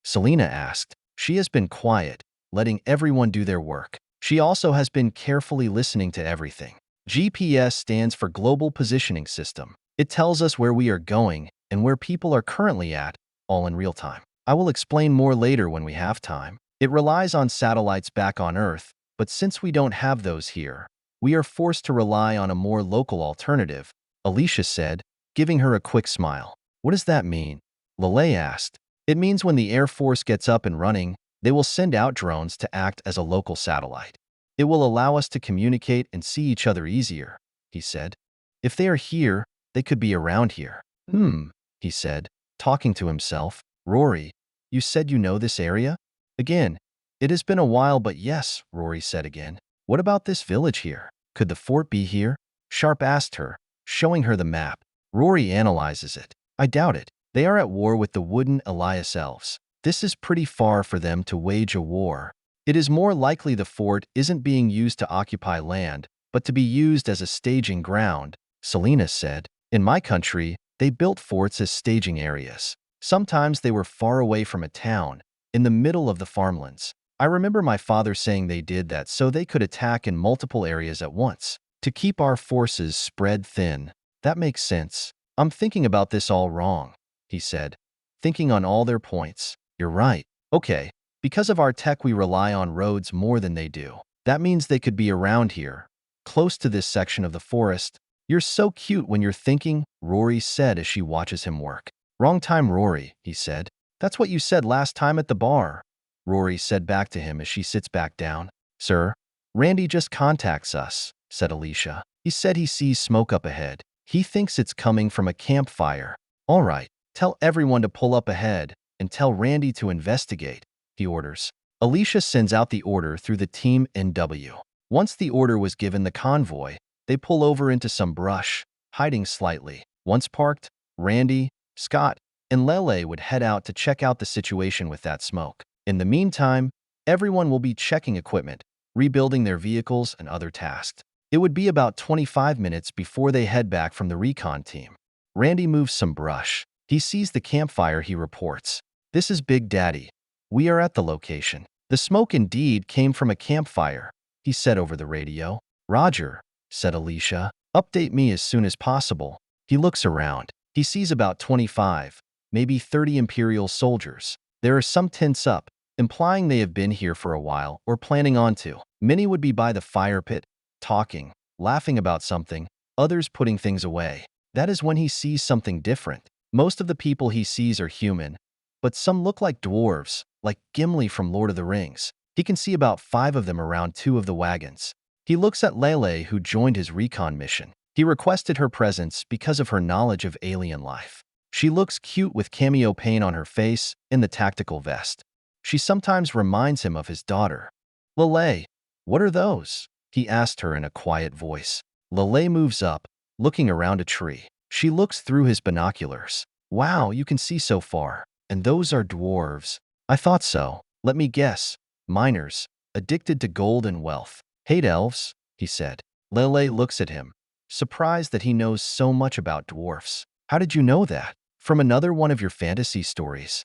Selena asked. She has been quiet, letting everyone do their work. She also has been carefully listening to everything. GPS stands for Global Positioning System. It tells us where we are going and where people are currently at, all in real time. I will explain more later when we have time. It relies on satellites back on Earth, but since we don't have those here, we are forced to rely on a more local alternative, Alicia said, giving her a quick smile. What does that mean? Lelei asked. It means when the Air Force gets up and running, they will send out drones to act as a local satellite. It will allow us to communicate and see each other easier, he said. If they are here, they could be around here. He said, talking to himself. Rory, you said you know this area? Again, it has been a while, but yes, Rory said again. What about this village here? Could the fort be here? Sharpe asked her, showing her the map. Rory analyzes it. I doubt it. They are at war with the wooden Elias elves. This is pretty far for them to wage a war. It is more likely the fort isn't being used to occupy land, but to be used as a staging ground, Selena said. In my country, they built forts as staging areas. Sometimes they were far away from a town, in the middle of the farmlands. I remember my father saying they did that so they could attack in multiple areas at once, to keep our forces spread thin. That makes sense. I'm thinking about this all wrong, he said, thinking on all their points. You're right. Okay, because of our tech we rely on roads more than they do. That means they could be around here, close to this section of the forest. You're so cute when you're thinking, Rory said as she watches him work. Wrong time, Rory, he said. That's what you said last time at the bar, Rory said back to him as she sits back down. Sir, Randy just contacts us, said Alicia. He said he sees smoke up ahead. He thinks it's coming from a campfire. All right, tell everyone to pull up ahead and tell Randy to investigate, he orders. Alicia sends out the order through the Team NW. Once the order was given the convoy, they pull over into some brush, hiding slightly. Once parked, Randy, Scott, and Lelei would head out to check out the situation with that smoke. In the meantime, everyone will be checking equipment, rebuilding their vehicles, and other tasks. It would be about 25 minutes before they head back from the recon team. Randy moves some brush. He sees the campfire. He reports, "This is Big Daddy. We are at the location." The smoke indeed came from a campfire, he said over the radio. "Roger," said Alicia. "Update me as soon as possible." He looks around. He sees about 25, maybe 30 Imperial soldiers. There are some tents up, implying they have been here for a while or planning on to. Many would be by the fire pit, talking, laughing about something, others putting things away. That is when he sees something different. Most of the people he sees are human, but some look like dwarves, like Gimli from Lord of the Rings. He can see about 5 of them around 2 of the wagons. He looks at Lelei, who joined his recon mission. He requested her presence because of her knowledge of alien life. She looks cute with cameo paint on her face and the tactical vest. She sometimes reminds him of his daughter. "Lelei, what are those?" he asked her in a quiet voice. Lelei moves up, looking around a tree. She looks through his binoculars. "Wow, you can see so far. And those are dwarves." "I thought so. Let me guess. Miners, addicted to gold and wealth. Hate elves," he said. Lelei looks at him, surprised that he knows so much about dwarfs. "How did you know that? From another one of your fantasy stories?"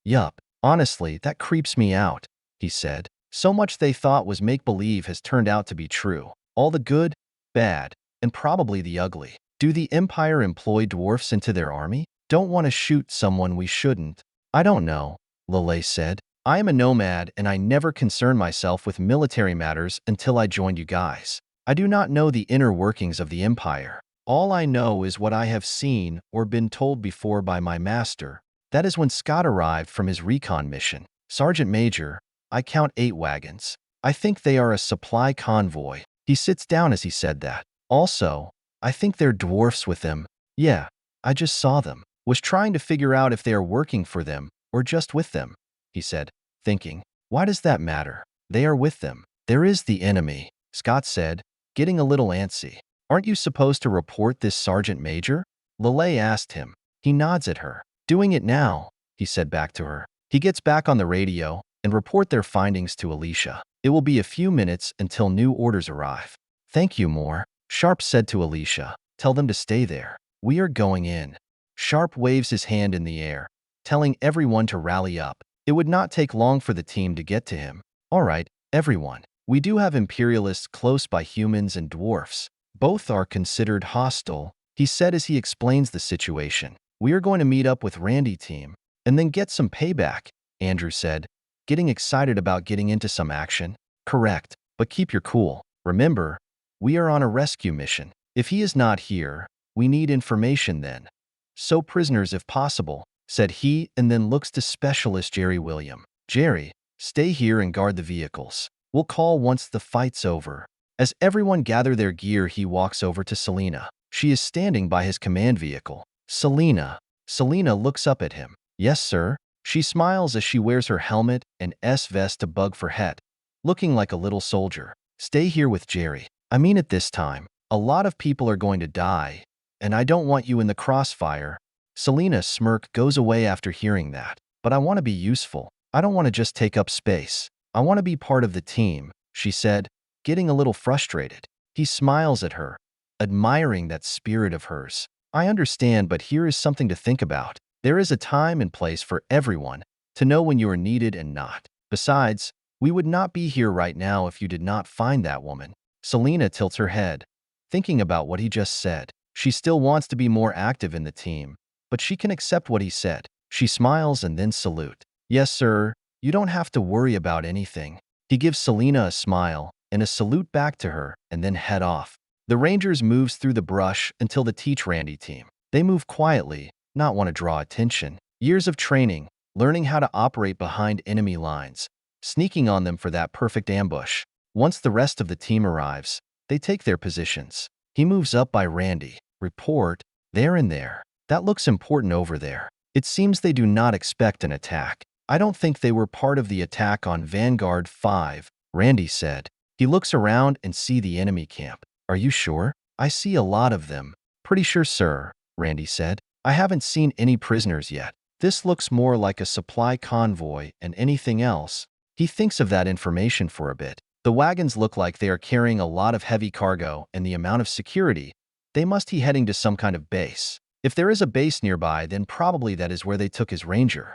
"Yup. Honestly, that creeps me out," he said. "So much they thought was make-believe has turned out to be true. All the good, bad, and probably the ugly. Do the Empire employ dwarfs into their army? Don't want to shoot someone we shouldn't." "I don't know," Lelei said. "I am a nomad and I never concerned myself with military matters until I joined you guys. I do not know the inner workings of the Empire. All I know is what I have seen or been told before by my master." That is when Scott arrived from his recon mission. "Sergeant Major, I count 8 wagons. I think they are a supply convoy." He sits down as he said that. "Also, I think they're dwarfs with them." "Yeah, I just saw them. Was trying to figure out if they are working for them or just with them," he said, thinking, "Why does that matter? They are with them. There is the enemy," Scott said, getting a little antsy. "Aren't you supposed to report this, Sergeant Major?" Lelei asked him. He nods at her. "Doing it now," he said back to her. He gets back on the radio and report their findings to Alicia. It will be a few minutes until new orders arrive. "Thank you, Moore," Sharpe said to Alicia. "Tell them to stay there. We are going in." Sharpe waves his hand in the air, telling everyone to rally up. It would not take long for the team to get to him. "All right, everyone. We do have imperialists close by, humans and dwarfs. Both are considered hostile," he said as he explains the situation. "We are going to meet up with Randy team and then get some payback," Andrew said, getting excited about getting into some action. "Correct, but keep your cool. Remember, we are on a rescue mission. If he is not here, we need information then. So prisoners if possible," said he, and then looks to Specialist Jerry William. "Jerry, stay here and guard the vehicles. We'll call once the fight's over." As everyone gather their gear, he walks over to Selena. She is standing by his command vehicle. "Selena." Selena looks up at him. "Yes, sir." She smiles as she wears her helmet and vest to bug for het, looking like a little soldier. "Stay here with Jerry. I mean it this time. A lot of people are going to die, and I don't want you in the crossfire." Selena's smirk goes away after hearing that. "But I want to be useful. I don't want to just take up space. I want to be part of the team," she said, getting a little frustrated. He smiles at her, admiring that spirit of hers. "I understand, but here is something to think about. There is a time and place for everyone to know when you are needed and not. Besides, we would not be here right now if you did not find that woman." Selena tilts her head, thinking about what he just said. She still wants to be more active in the team, but she can accept what he said. She smiles and then salute. "Yes, sir. You don't have to worry about anything." He gives Selena a smile and a salute back to her and then head off. The Rangers moves through the brush until the Teach Randy team. They move quietly, not want to draw attention. Years of training, learning how to operate behind enemy lines, sneaking on them for that perfect ambush. Once the rest of the team arrives, they take their positions. He moves up by Randy. "Report, there and there. That looks important over there. It seems they do not expect an attack." I don't think they were part of the attack on Vanguard 5, Randy said. He looks around and see the enemy camp. Are you sure? I see a lot of them. Pretty sure, sir, Randy said. I haven't seen any prisoners yet. This looks more like a supply convoy and anything else. He thinks of that information for a bit. The wagons look like they are carrying a lot of heavy cargo and the amount of security. They must be heading to some kind of base. If there is a base nearby, then probably that is where they took his ranger.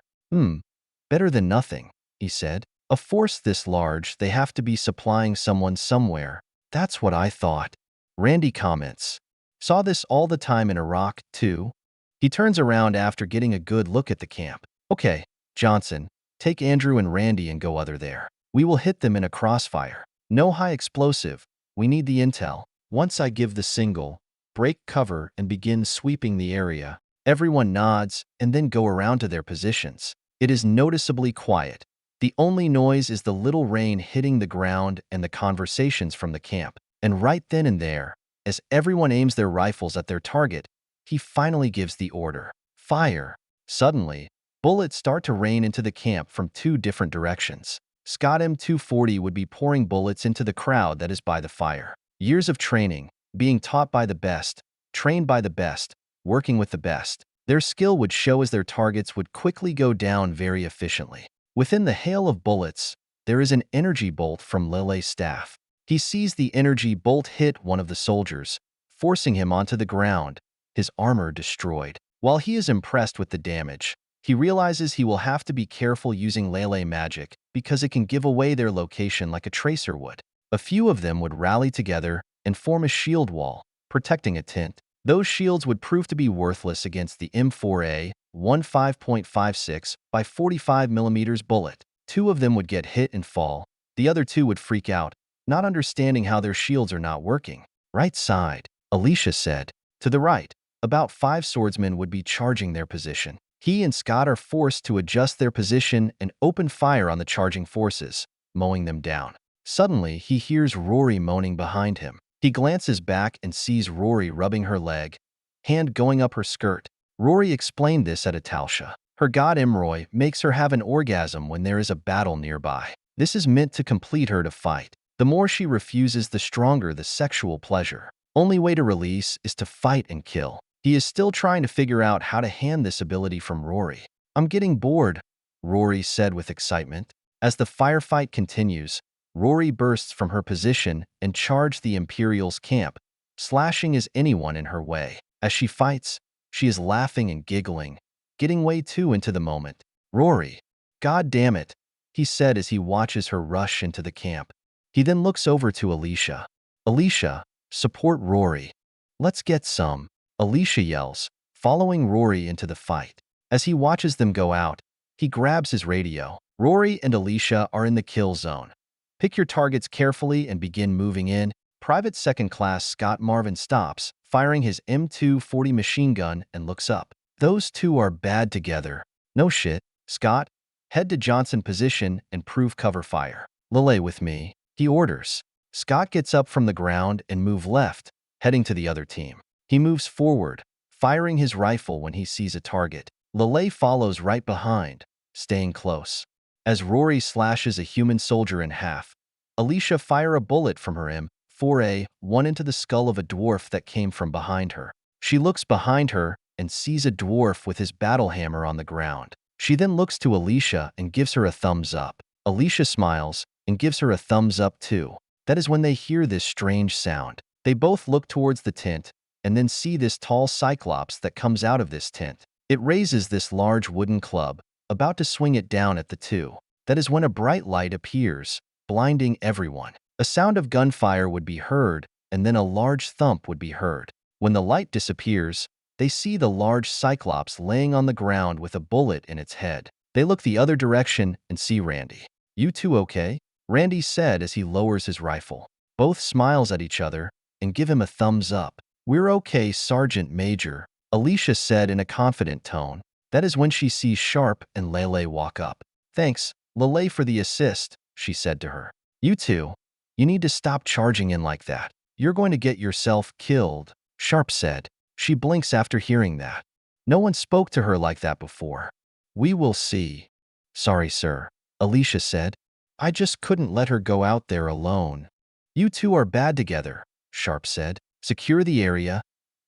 Better than nothing, he said. A force this large, they have to be supplying someone somewhere. That's what I thought. Randy comments. Saw this all the time in Iraq, too. He turns around after getting a good look at the camp. Okay, Johnson, take Andrew and Randy and go other there. We will hit them in a crossfire. No high explosive. We need the intel. Once I give the signal, break cover and begin sweeping the area. Everyone nods and then go around to their positions. It is noticeably quiet. The only noise is the little rain hitting the ground and the conversations from the camp. And right then and there, as everyone aims their rifles at their target, he finally gives the order. Fire. Suddenly, bullets start to rain into the camp from two different directions. Scott M240 would be pouring bullets into the crowd that is by the fire. Years of training, being taught by the best, trained by the best, working with the best. Their skill would show as their targets would quickly go down very efficiently. Within the hail of bullets, there is an energy bolt from Lelei's staff. He sees the energy bolt hit one of the soldiers, forcing him onto the ground, his armor destroyed. While he is impressed with the damage, he realizes he will have to be careful using Lelei magic because it can give away their location like a tracer would. A few of them would rally together and form a shield wall, protecting a tent. Those shields would prove to be worthless against the M4A 15.56 by 45mm bullet. Two of them would get hit and fall. The other two would freak out, not understanding how their shields are not working. Right side, Alicia said. To the right, about 5 swordsmen would be charging their position. He and Scott are forced to adjust their position and open fire on the charging forces, mowing them down. Suddenly, he hears Rory moaning behind him. He glances back and sees Rory rubbing her leg, hand going up her skirt. Rory explained this at Italica. Her god Emroy makes her have an orgasm when there is a battle nearby. This is meant to complete her to fight. The more she refuses, the stronger the sexual pleasure. Only way to release is to fight and kill. He is still trying to figure out how to hand this ability from Rory. I'm getting bored, Rory said with excitement. As the firefight continues, Rory bursts from her position and charges the Imperial's camp, slashing as anyone in her way. As she fights, she is laughing and giggling, getting way too into the moment. Rory, God damn it, he said as he watches her rush into the camp. He then looks over to Alicia. Alicia, support Rory. Let's get some, Alicia yells, following Rory into the fight. As he watches them go out, he grabs his radio. Rory and Alicia are in the kill zone. Pick your targets carefully and begin moving in. Private Second Class Scott Marvin stops, firing his M240 machine gun and looks up. Those two are bad together. No shit, Scott. Head to Johnson position and prove cover fire. Lelei with me, he orders. Scott gets up from the ground and moves left, heading to the other team. He moves forward, firing his rifle when he sees a target. Lelei follows right behind, staying close. As Rory slashes a human soldier in half, Alicia fires a bullet from her M4A1 into the skull of a dwarf that came from behind her. She looks behind her and sees a dwarf with his battle hammer on the ground. She then looks to Alicia and gives her a thumbs up. Alicia smiles and gives her a thumbs up too. That is when they hear this strange sound. They both look towards the tent and then see this tall cyclops that comes out of this tent. It raises this large wooden club, about to swing it down at the two. That is when a bright light appears, blinding everyone. A sound of gunfire would be heard, and then a large thump would be heard. When the light disappears, they see the large cyclops laying on the ground with a bullet in its head. They look the other direction and see Randy. You two okay? Randy said as he lowers his rifle. Both smiles at each other and give him a thumbs up. We're okay, Sergeant Major, Alicia said in a confident tone. That is when she sees Sharpe and Lelei walk up. Thanks, Lelei, for the assist, she said to her. You two, you need to stop charging in like that. You're going to get yourself killed, Sharpe said. She blinks after hearing that. No one spoke to her like that before. We will see. Sorry, sir, Alicia said. I just couldn't let her go out there alone. You two are bad together, Sharpe said. Secure the area.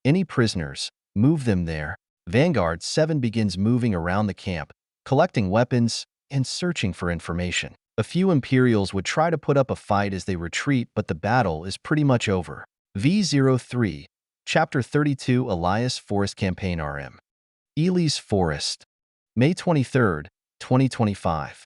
Any prisoners, move them there. Vanguard 7 begins moving around the camp, collecting weapons and searching for information. A few Imperials would try to put up a fight as they retreat, but the battle is pretty much over. V03, Chapter 32, Elias Forest Campaign RM. Elias Forest, May 23, 2025.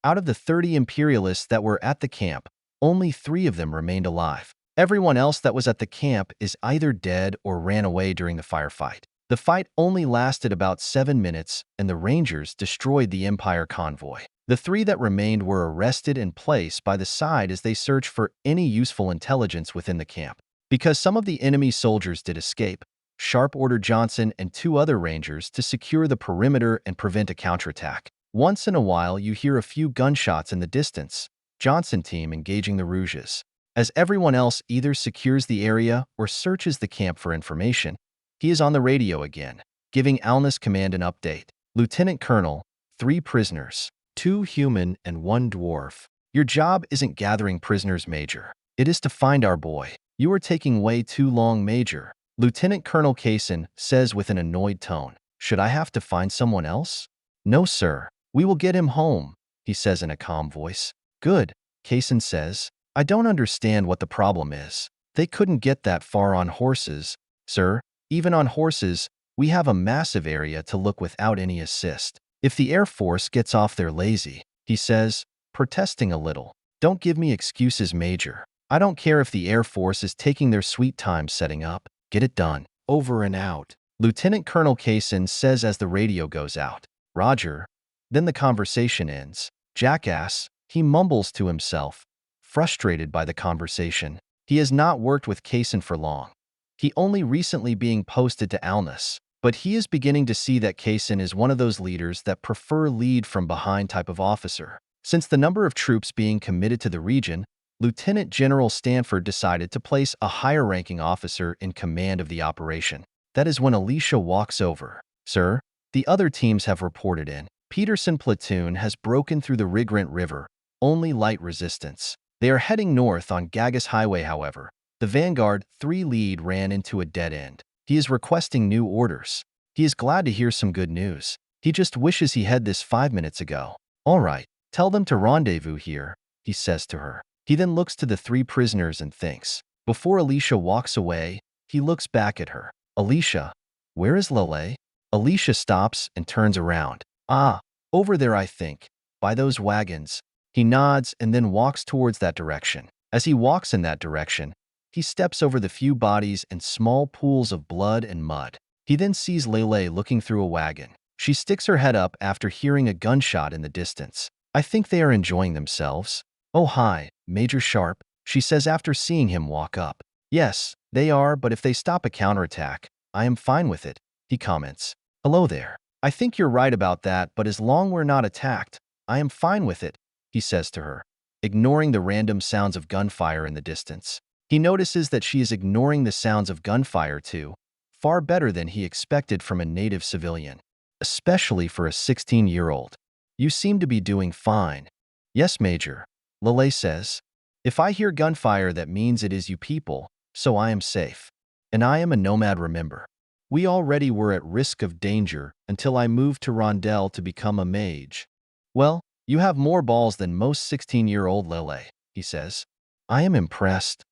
Out of the 30 Imperialists that were at the camp, only 3 of them remained alive. Everyone else that was at the camp is either dead or ran away during the firefight. The fight only lasted about 7 minutes, and the Rangers destroyed the Empire convoy. The 3 that remained were arrested and placed by the side as they searched for any useful intelligence within the camp. Because some of the enemy soldiers did escape, Sharpe ordered Johnson and 2 other Rangers to secure the perimeter and prevent a counterattack. Once in a while, you hear a few gunshots in the distance. Johnson team engaging the Rouges. As everyone else either secures the area or searches the camp for information, he is on the radio again, giving alness command an update. Lieutenant Colonel, 3 prisoners, 2 human and 1 dwarf. Your job isn't gathering prisoners, Major. It is to find our boy. You are taking way too long, Major. Lieutenant Colonel Kaysen says with an annoyed tone. Should I have to find someone else? No, sir. We will get him home, he says in a calm voice. Good, Kaysen says. I don't understand what the problem is. They couldn't get that far on horses, sir. Even on horses, we have a massive area to look without any assist. If the Air Force gets off their lazy, he says, protesting a little. Don't give me excuses, Major. I don't care if the Air Force is taking their sweet time setting up. Get it done. Over and out. Lieutenant Colonel Kaysen says as the radio goes out. Roger. Then the conversation ends. Jackass, he mumbles to himself, frustrated by the conversation. He has not worked with Kaysen for long. He only recently being posted to alness, but he is beginning to see that Kaysen is one of those leaders that prefer lead from behind type of officer. Since the number of troops being committed to the region, Lieutenant General Stanford decided to place a higher-ranking officer in command of the operation. That is when Alicia walks over. Sir, the other teams have reported in. Peterson platoon has broken through the Rigrant River, only light resistance. They are heading north on Gagas Highway, however. The Vanguard 3 lead ran into a dead end. He is requesting new orders. He is glad to hear some good news. He just wishes he had this 5 minutes ago. All right, tell them to rendezvous here, he says to her. He then looks to the 3 prisoners and thinks. Before Alicia walks away, he looks back at her. Alicia, where is Lelei? Alicia stops and turns around. Ah, over there, I think, by those wagons. He nods and then walks towards that direction. As he walks in that direction, he steps over the few bodies and small pools of blood and mud. He then sees Lelei looking through a wagon. She sticks her head up after hearing a gunshot in the distance. I think they are enjoying themselves. Oh, hi, Major Sharpe, she says after seeing him walk up. Yes, they are, but if they stop a counterattack, I am fine with it, he comments. Hello there. I think you're right about that, but as long we're not attacked, I am fine with it, he says to her, ignoring the random sounds of gunfire in the distance. He notices that she is ignoring the sounds of gunfire too, far better than he expected from a native civilian, especially for a 16-year-old. You seem to be doing fine. Yes, Major, Lelei says. If I hear gunfire, that means it is you people, so I am safe. And I am a nomad, remember. We already were at risk of danger until I moved to Rondell to become a mage. Well, you have more balls than most 16-year-old Lelei, he says. I am impressed.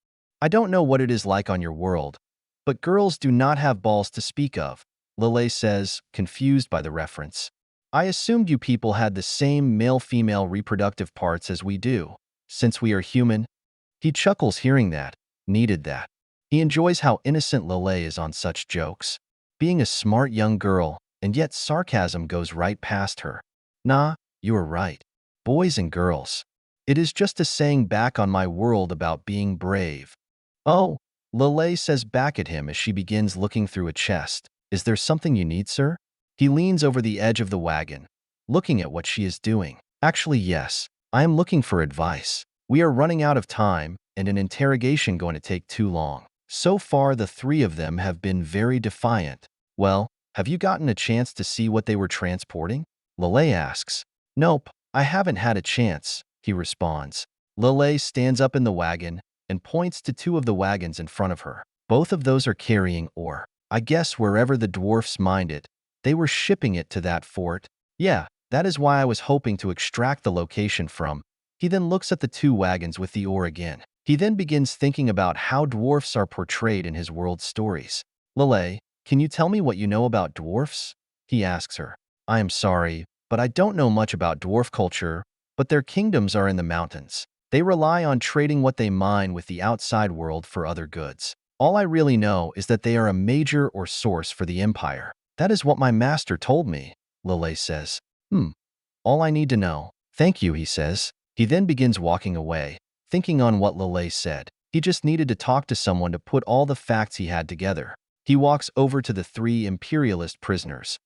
I don't know what it is like on your world, but girls do not have balls to speak of, Lelei says, confused by the reference. I assumed you people had the same male-female reproductive parts as we do, since we are human. He chuckles hearing that. Needed that. He enjoys how innocent Lelei is on such jokes. Being a smart young girl, and yet sarcasm goes right past her. Nah, you are right. Boys and girls. It is just a saying back on my world about being brave. Oh, Lelei says back at him as she begins looking through a chest. Is there something you need, sir? He leans over the edge of the wagon, looking at what she is doing. Actually, yes. I am looking for advice. We are running out of time, and an interrogation going to take too long. So far, the 3 of them have been very defiant. Well, have you gotten a chance to see what they were transporting? Lelei asks. Nope, I haven't had a chance, he responds. Lelei stands up in the wagon and points to two of the wagons in front of her. Both of those are carrying ore. I guess wherever the dwarfs mined it, they were shipping it to that fort. Yeah, that is why I was hoping to extract the location from. He then looks at the two wagons with the ore again. He then begins thinking about how dwarfs are portrayed in his world stories. Lelei, can you tell me what you know about dwarfs? He asks her. I am sorry, but I don't know much about dwarf culture, but their kingdoms are in the mountains. They rely on trading what they mine with the outside world for other goods. All I really know is that they are a major or source for the empire. That is what my master told me, Lelei says. All I need to know. Thank you, he says. He then begins walking away, thinking on what Lelei said. He just needed to talk to someone to put all the facts he had together. He walks over to the three imperialist prisoners.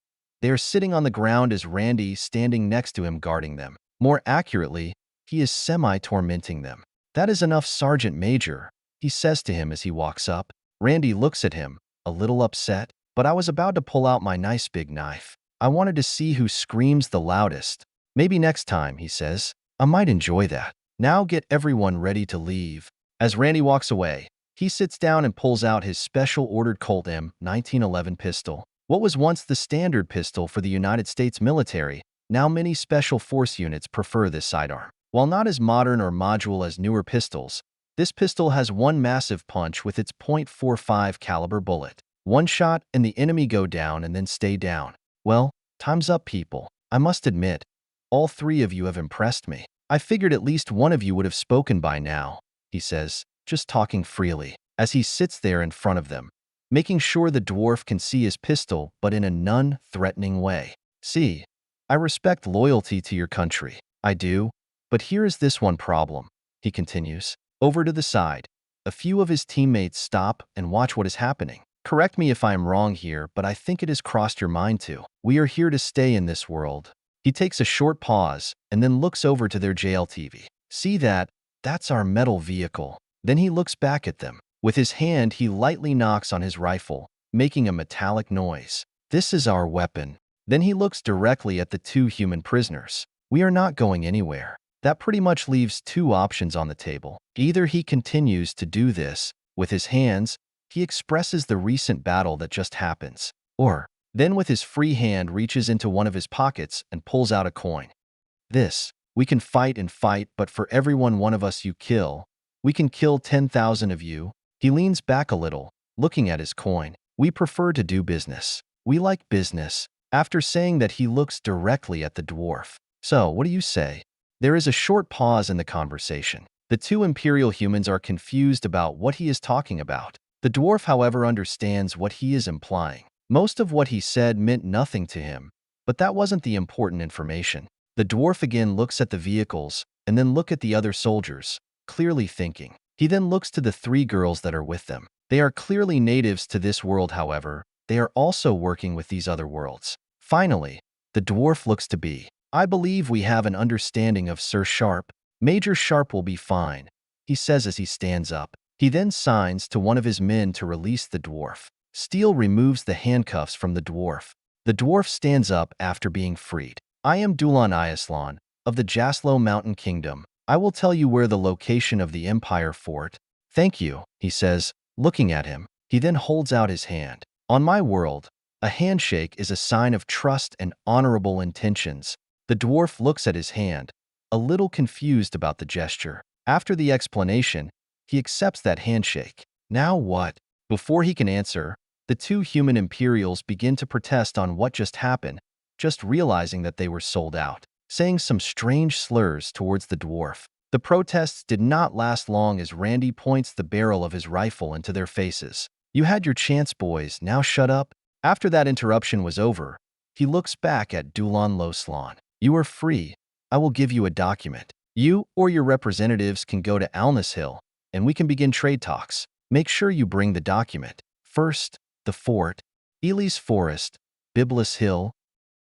They are sitting on the ground as Randy standing next to him guarding them. More accurately, he is semi-tormenting them. That is enough, Sergeant Major, he says to him as he walks up. Randy looks at him, a little upset, but I was about to pull out my nice big knife. I wanted to see who screams the loudest. Maybe next time, he says. I might enjoy that. Now get everyone ready to leave. As Randy walks away, he sits down and pulls out his special ordered Colt M1911 pistol. What was once the standard pistol for the United States military, now many special force units prefer this sidearm. While not as modern or modular as newer pistols, this pistol has one massive punch with its .45 caliber bullet. One shot and the enemy go down and then stay down. Well, time's up, people. I must admit, all three of you have impressed me. I figured at least one of you would have spoken by now, he says, just talking freely, as he sits there in front of them, making sure the dwarf can see his pistol but in a non-threatening way. See, I respect loyalty to your country. I do. But here is this one problem, he continues. Over to the side, a few of his teammates stop and watch what is happening. Correct me if I am wrong here, but I think it has crossed your mind too. We are here to stay in this world. He takes a short pause and then looks over to their JLTV. See that? That's our metal vehicle. Then he looks back at them. With his hand, he lightly knocks on his rifle, making a metallic noise. This is our weapon. Then he looks directly at the two human prisoners. We are not going anywhere. That pretty much leaves two options on the table. Either he continues to do this with his hands, he expresses the recent battle that just happens, or then with his free hand reaches into one of his pockets and pulls out a coin. We can fight and fight, but for every one of us you kill, we can kill 10,000 of you. He leans back a little, looking at his coin. We prefer to do business. We like business. After saying that, he looks directly at the dwarf. So, what do you say? There is a short pause in the conversation. The two imperial humans are confused about what he is talking about. The dwarf, however, understands what he is implying. Most of what he said meant nothing to him, but that wasn't the important information. The dwarf again looks at the vehicles and then look at the other soldiers, clearly thinking. He then looks to the three girls that are with them. They are clearly natives to this world, however. They are also working with these other worlds. Finally, the dwarf looks to be. I believe we have an understanding of Sir Sharpe. Major Sharpe will be fine, he says as he stands up. He then signs to one of his men to release the dwarf. Steele removes the handcuffs from the dwarf. The dwarf stands up after being freed. I am Dulan Iaslan, of the Jaslow Mountain Kingdom. I will tell you where the location of the Empire Fort. Thank you, he says, looking at him. He then holds out his hand. On my world, a handshake is a sign of trust and honorable intentions. The dwarf looks at his hand, a little confused about the gesture. After the explanation, he accepts that handshake. Now what? Before he can answer, the two human Imperials begin to protest on what just happened, just realizing that they were sold out, saying some strange slurs towards the dwarf. The protests did not last long as Randy points the barrel of his rifle into their faces. You had your chance, boys, now shut up. After that interruption was over, he looks back at Dulan Loslan. You are free. I will give you a document. You or your representatives can go to Alness Hill, and we can begin trade talks. Make sure you bring the document. First, the fort, Elias Forest, Biblis Hill,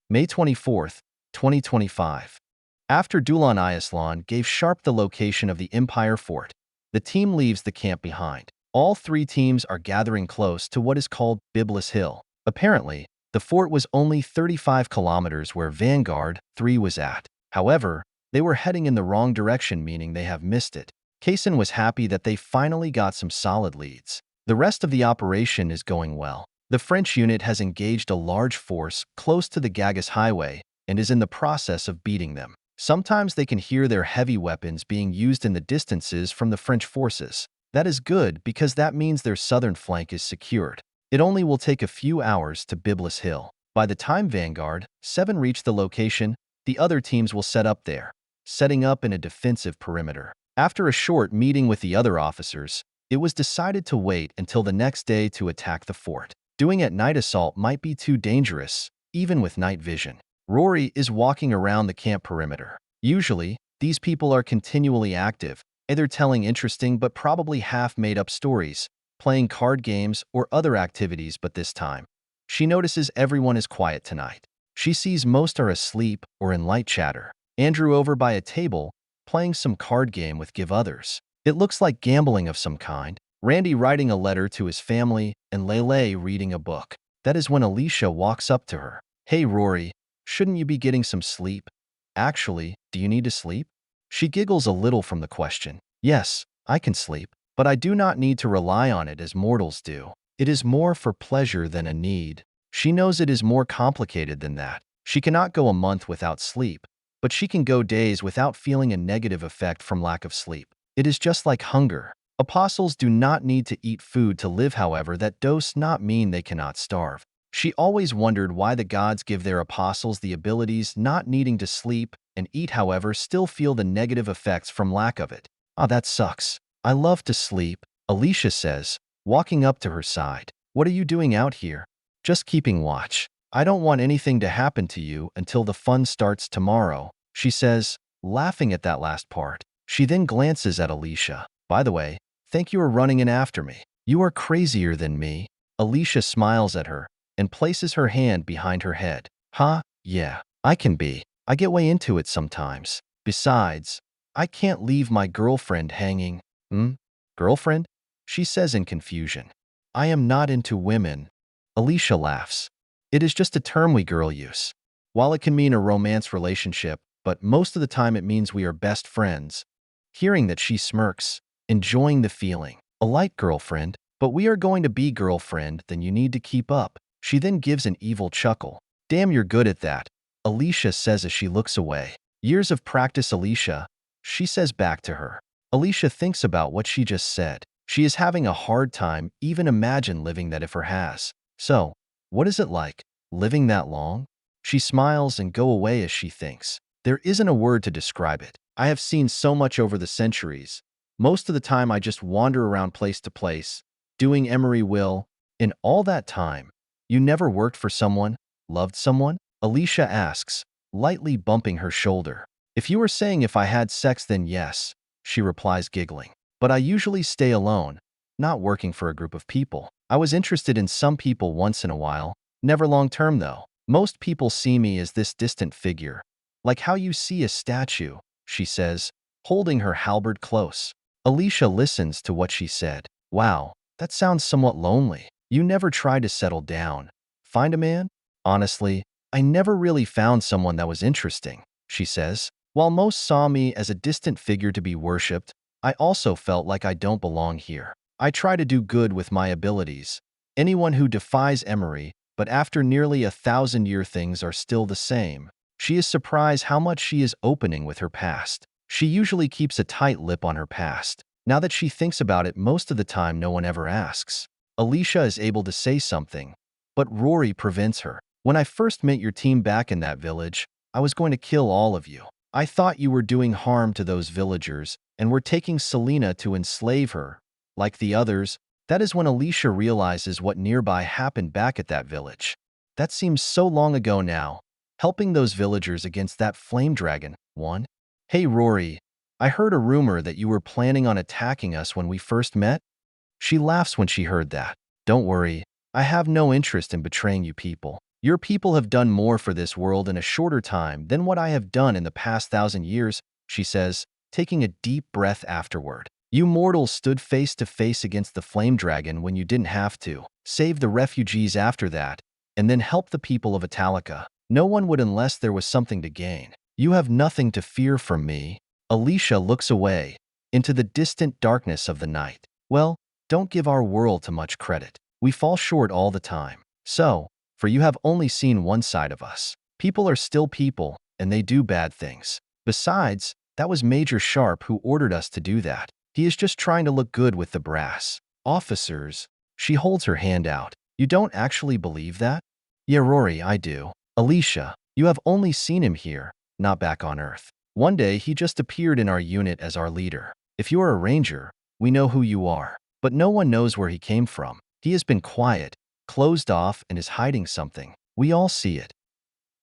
May 24th, 2025. After Dulan Iaslan gave Sharpe the location of the Empire Fort, the team leaves the camp behind. All three teams are gathering close to what is called Biblis Hill. Apparently, the fort was only 35 kilometers where Vanguard 3 was at. However, They were heading in the wrong direction, meaning they have missed it. Kaysen was happy that they finally got some solid leads. The rest of the operation is going well. The French unit has engaged a large force close to the Gagas Highway and is in the process of beating them. Sometimes they can hear their heavy weapons being used in the distances from the French forces. That is good because that means their southern flank is secured. It only will take a few hours to Byblos Hill. By the time Vanguard 7 reach the location, the other teams will set up there, setting up in a defensive perimeter. After a short meeting with the other officers, it was decided to wait until the next day to attack the fort. Doing a night assault might be too dangerous, even with night vision. Rory is walking around the camp perimeter. Usually, these people are continually active, either telling interesting but probably half-made-up stories, playing card games, or other activities, but this time, she notices everyone is quiet tonight. She sees most are asleep or in light chatter. Andrew over by a table, playing some card game with give others. It looks like gambling of some kind. Randy writing a letter to his family and Lelei reading a book. That is when Alicia walks up to her. Hey Rory, shouldn't you be getting some sleep? Actually, do you need to sleep? She giggles a little from the question. Yes, I can sleep, but I do not need to rely on it as mortals do. It is more for pleasure than a need. She knows it is more complicated than that. She cannot go a month without sleep, but she can go days without feeling a negative effect from lack of sleep. It is just like hunger. Apostles do not need to eat food to live, however, that does not mean they cannot starve. She always wondered why the gods give their apostles the abilities not needing to sleep and eat, however, still feel the negative effects from lack of it. Ah, that sucks. I love to sleep, Alicia says, walking up to her side. What are you doing out here? Just keeping watch. I don't want anything to happen to you until the fun starts tomorrow, she says, laughing at that last part. She then glances at Alicia. By the way, thank you for running in after me. You are crazier than me. Alicia smiles at her and places her hand behind her head. Huh? Yeah, I can be. I get way into it sometimes. Besides, I can't leave my girlfriend hanging. Girlfriend? She says in confusion. I am not into women. Alicia laughs. It is just a term we girl use. While it can mean a romance relationship, but most of the time it means we are best friends. Hearing that, she smirks, enjoying the feeling. A light girlfriend, but we are going to be girlfriend, then you need to keep up. She then gives an evil chuckle. Damn, you're good at that, Alicia says as she looks away. Years of practice, Alicia, she says back to her. Alicia thinks about what she just said. She is having a hard time even imagine living that if her has. So, what is it like, living that long? She smiles and go away as she thinks. There isn't a word to describe it. I have seen so much over the centuries. Most of the time I just wander around place to place, doing Emery will. In all that time, you never worked for someone, loved someone? Alicia asks, lightly bumping her shoulder. If you were saying if I had sex, then yes, she replies, giggling. But I usually stay alone, not working for a group of people. I was interested in some people once in a while, never long term though. Most people see me as this distant figure, like how you see a statue, she says, holding her halberd close. Alicia listens to what she said. Wow, that sounds somewhat lonely. You never tried to settle down, find a man? Honestly, I never really found someone that was interesting, she says. While most saw me as a distant figure to be worshipped, I also felt like I don't belong here. I try to do good with my abilities. Anyone who defies Emery, but after nearly 1,000 years things are still the same. She is surprised how much she is opening with her past. She usually keeps a tight lip on her past. Now that she thinks about it, most of the time no one ever asks. Alicia is able to say something, but Rory prevents her. When I first met your team back in that village, I was going to kill all of you. I thought you were doing harm to those villagers and were taking Selena to enslave her. Like the others, that is when Alicia realizes what nearby happened back at that village. That seems so long ago now. Helping those villagers against that flame dragon, one. Hey Rory, I heard a rumor that you were planning on attacking us when we first met? She laughs when she heard that. Don't worry, I have no interest in betraying you people. Your people have done more for this world in a shorter time than what I have done in the past 1,000 years, she says, taking a deep breath afterward. You mortals stood face to face against the flame dragon when you didn't have to. Save the refugees after that, and then help the people of Italica. No one would unless there was something to gain. You have nothing to fear from me. Alicia looks away, into the distant darkness of the night. Well, don't give our world too much credit. We fall short all the time. So, for you have only seen one side of us. People are still people, and they do bad things. Besides, that was Major Sharpe who ordered us to do that. He is just trying to look good with the brass. Officers. She holds her hand out. You don't actually believe that? Yeah, Rory, I do. Alicia, you have only seen him here, not back on Earth. One day, he just appeared in our unit as our leader. If you are a ranger, we know who you are. But no one knows where he came from. He has been quiet, closed off, and is hiding something. We all see it.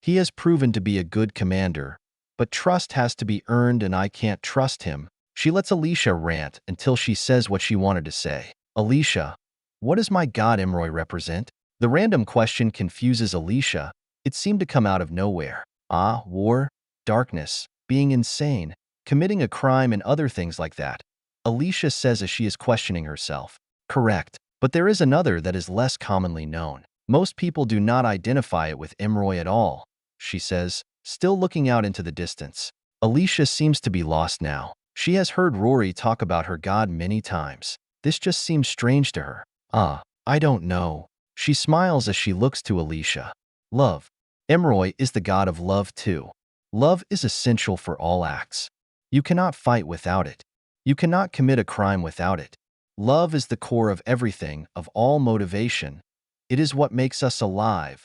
He has proven to be a good commander, but trust has to be earned and I can't trust him. She lets Alicia rant until she says what she wanted to say. Alicia, what does my god Imroy represent? The random question confuses Alicia. It seemed to come out of nowhere. Ah, war, darkness, being insane, committing a crime and other things like that. Alicia says as she is questioning herself. Correct, but there is another that is less commonly known. Most people do not identify it with Imroy at all, she says, still looking out into the distance. Alicia seems to be lost now. She has heard Rory talk about her god many times. This just seems strange to her. I don't know. She smiles as she looks to Alicia. Love. Imroy is the god of love too. Love is essential for all acts. You cannot fight without it. You cannot commit a crime without it. Love is the core of everything, of all motivation. It is what makes us alive.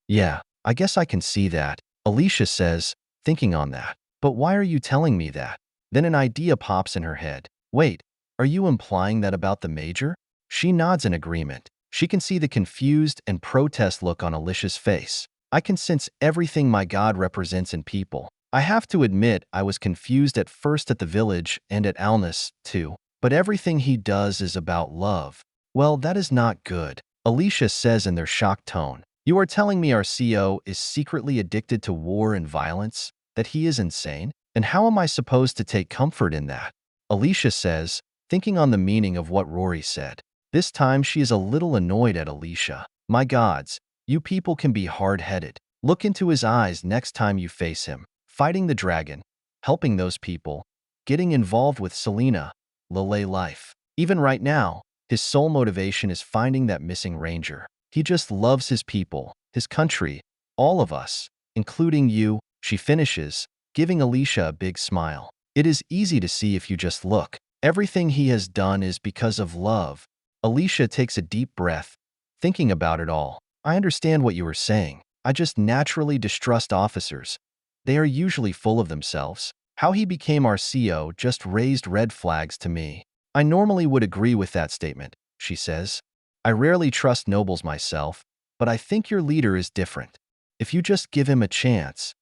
Yeah, I guess I can see that, Alicia says, thinking on that. But why are you telling me that? Then an idea pops in her head. Wait, are you implying that about the Major? She nods in agreement. She can see the confused and protest look on Alicia's face. I can sense everything my god represents in people. I have to admit I was confused at first at the village and at alness, too. But everything he does is about love. Well, that is not good, Alicia says in their shocked tone. You are telling me our CO is secretly addicted to war and violence? That he is insane? And how am I supposed to take comfort in that? Alicia says, thinking on the meaning of what Rory said. This time she is a little annoyed at Alicia. My gods, you people can be hard-headed. Look into his eyes next time you face him. Fighting the dragon, helping those people, getting involved with Selena, Lelei life. Even right now, his sole motivation is finding that missing ranger. He just loves his people, his country, all of us, including you, she finishes, giving Alicia a big smile. It is easy to see if you just look. Everything he has done is because of love. Alicia takes a deep breath, thinking about it all. I understand what you were saying. I just naturally distrust officers. They are usually full of themselves. How he became our CO just raised red flags to me. I normally would agree with that statement, she says. I rarely trust nobles myself, but I think your leader is different. If you just give him a chance.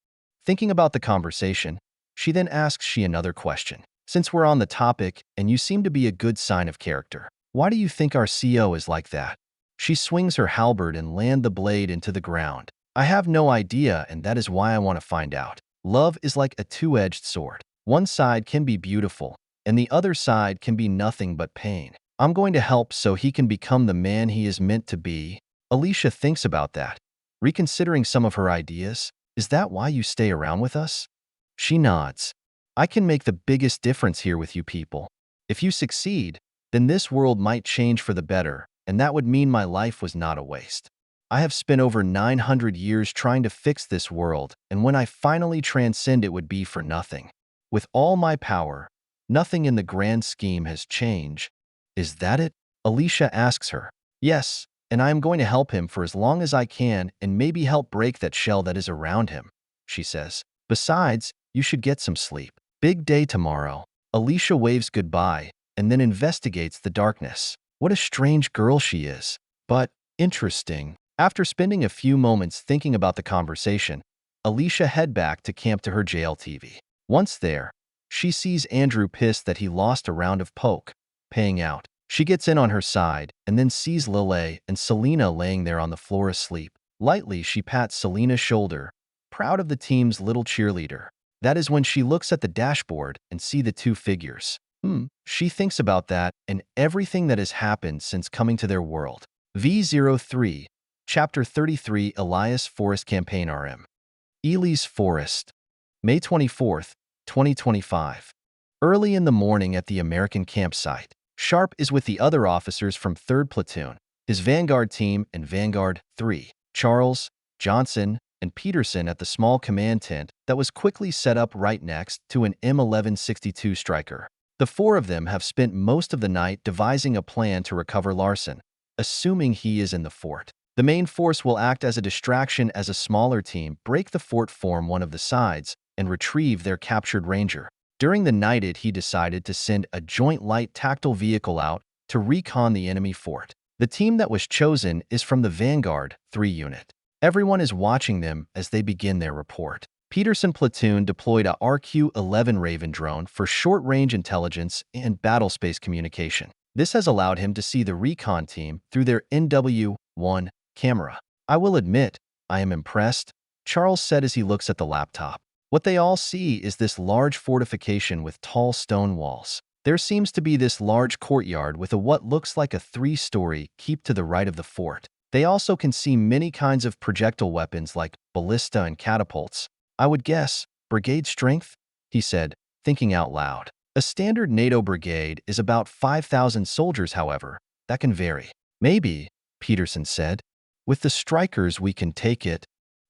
Thinking about the conversation, she then asks she another question. Since we're on the topic and you seem to be a good sign of character, why do you think our CO is like that? She swings her halberd and lands the blade into the ground. I have no idea, and that is why I want to find out. Love is like a two-edged sword. One side can be beautiful, and the other side can be nothing but pain. I'm going to help so he can become the man he is meant to be. Alicia thinks about that, reconsidering some of her ideas. Is that why you stay around with us? She nods. I can make the biggest difference here with you people. If you succeed, then this world might change for the better, and that would mean my life was not a waste. I have spent over 900 years trying to fix this world, and when I finally transcend it would be for nothing. With all my power, nothing in the grand scheme has changed. Is that it? Alicia asks her. Yes, and I am going to help him for as long as I can and maybe help break that shell that is around him, she says. Besides, you should get some sleep. Big day tomorrow. Alicia waves goodbye and then investigates the darkness. What a strange girl she is. But interesting. After spending a few moments thinking about the conversation, Alicia head back to camp to her JLTV. Once there, she sees Andrew pissed that he lost a round of poke, paying out. She gets in on her side and then sees Lelei and Selena laying there on the floor asleep. Lightly, she pats Selena's shoulder, proud of the team's little cheerleader. That is when she looks at the dashboard and sees the two figures. She thinks about that and everything that has happened since coming to their world. V03, Chapter 33, Elias Forest Campaign RM. Elias Forest. May 24th, 2025. Early in the morning at the American campsite, Sharpe is with the other officers from 3rd Platoon, his Vanguard team and Vanguard 3, Charles, Johnson, and Peterson at the small command tent that was quickly set up right next to an M1162 Striker. The four of them have spent most of the night devising a plan to recover Larson, assuming he is in the fort. The main force will act as a distraction as a smaller team break the fort, form one of the sides, and retrieve their captured ranger. During the night he decided to send a joint light tactical vehicle out to recon the enemy fort. The team that was chosen is from the Vanguard 3 unit. Everyone is watching them as they begin their report. Peterson platoon deployed a RQ-11 Raven drone for short-range intelligence and battlespace communication. This has allowed him to see the recon team through their NW-1 camera. I will admit, I am impressed, Charles said as he looks at the laptop. What they all see is this large fortification with tall stone walls. There seems to be this large courtyard with what looks like a 3-story keep to the right of the fort. They also can see many kinds of projectile weapons like ballista and catapults. I would guess, brigade strength, he said, thinking out loud. A standard NATO brigade is about 5,000 soldiers, however. That can vary. Maybe, Peterson said. With the strikers we can take it.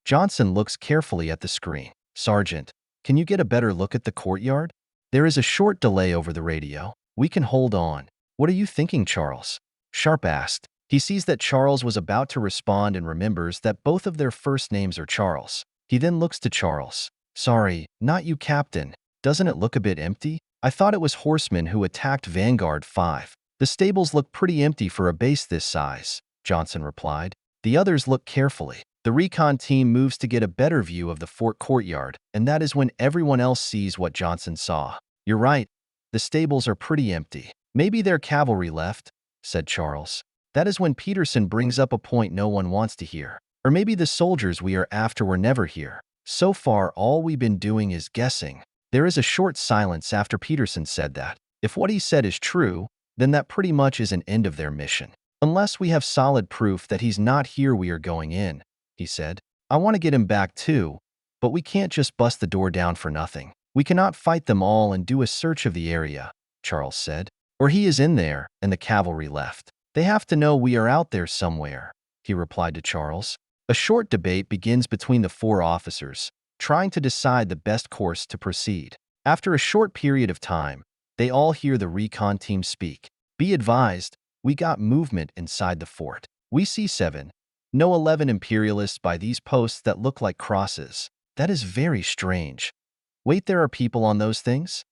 Johnson looks carefully at the screen. Sergeant, can you get a better look at the courtyard? There is a short delay over the radio. We can hold on. What are you thinking, Charles? Sharpe asked. He sees that Charles was about to respond and remembers that both of their first names are Charles. He then looks to Charles. Sorry, not you, Captain. Doesn't it look a bit empty? I thought it was horsemen who attacked Vanguard 5. The stables look pretty empty for a base this size, Johnson replied. The others look carefully. The recon team moves to get a better view of the fort courtyard, and that is when everyone else sees what Johnson saw. You're right. The stables are pretty empty. Maybe their cavalry left, said Charles. That is when Peterson brings up a point no one wants to hear. Or maybe the soldiers we are after were never here. So far, all we've been doing is guessing. There is a short silence after Peterson said that. If what he said is true, then that pretty much is an end of their mission. Unless we have solid proof that he's not here, we are going in, he said. I want to get him back too, but we can't just bust the door down for nothing. We cannot fight them all and do a search of the area, Charles said. Or he is in there and the cavalry left. They have to know we are out there somewhere, he replied to Charles. A short debate begins between the four officers, trying to decide the best course to proceed. After a short period of time, they all hear the recon team speak. Be advised, we got movement inside the fort. We see 7, no 11 imperialists by these posts that look like crosses. That is very strange. Wait, there are people on those things?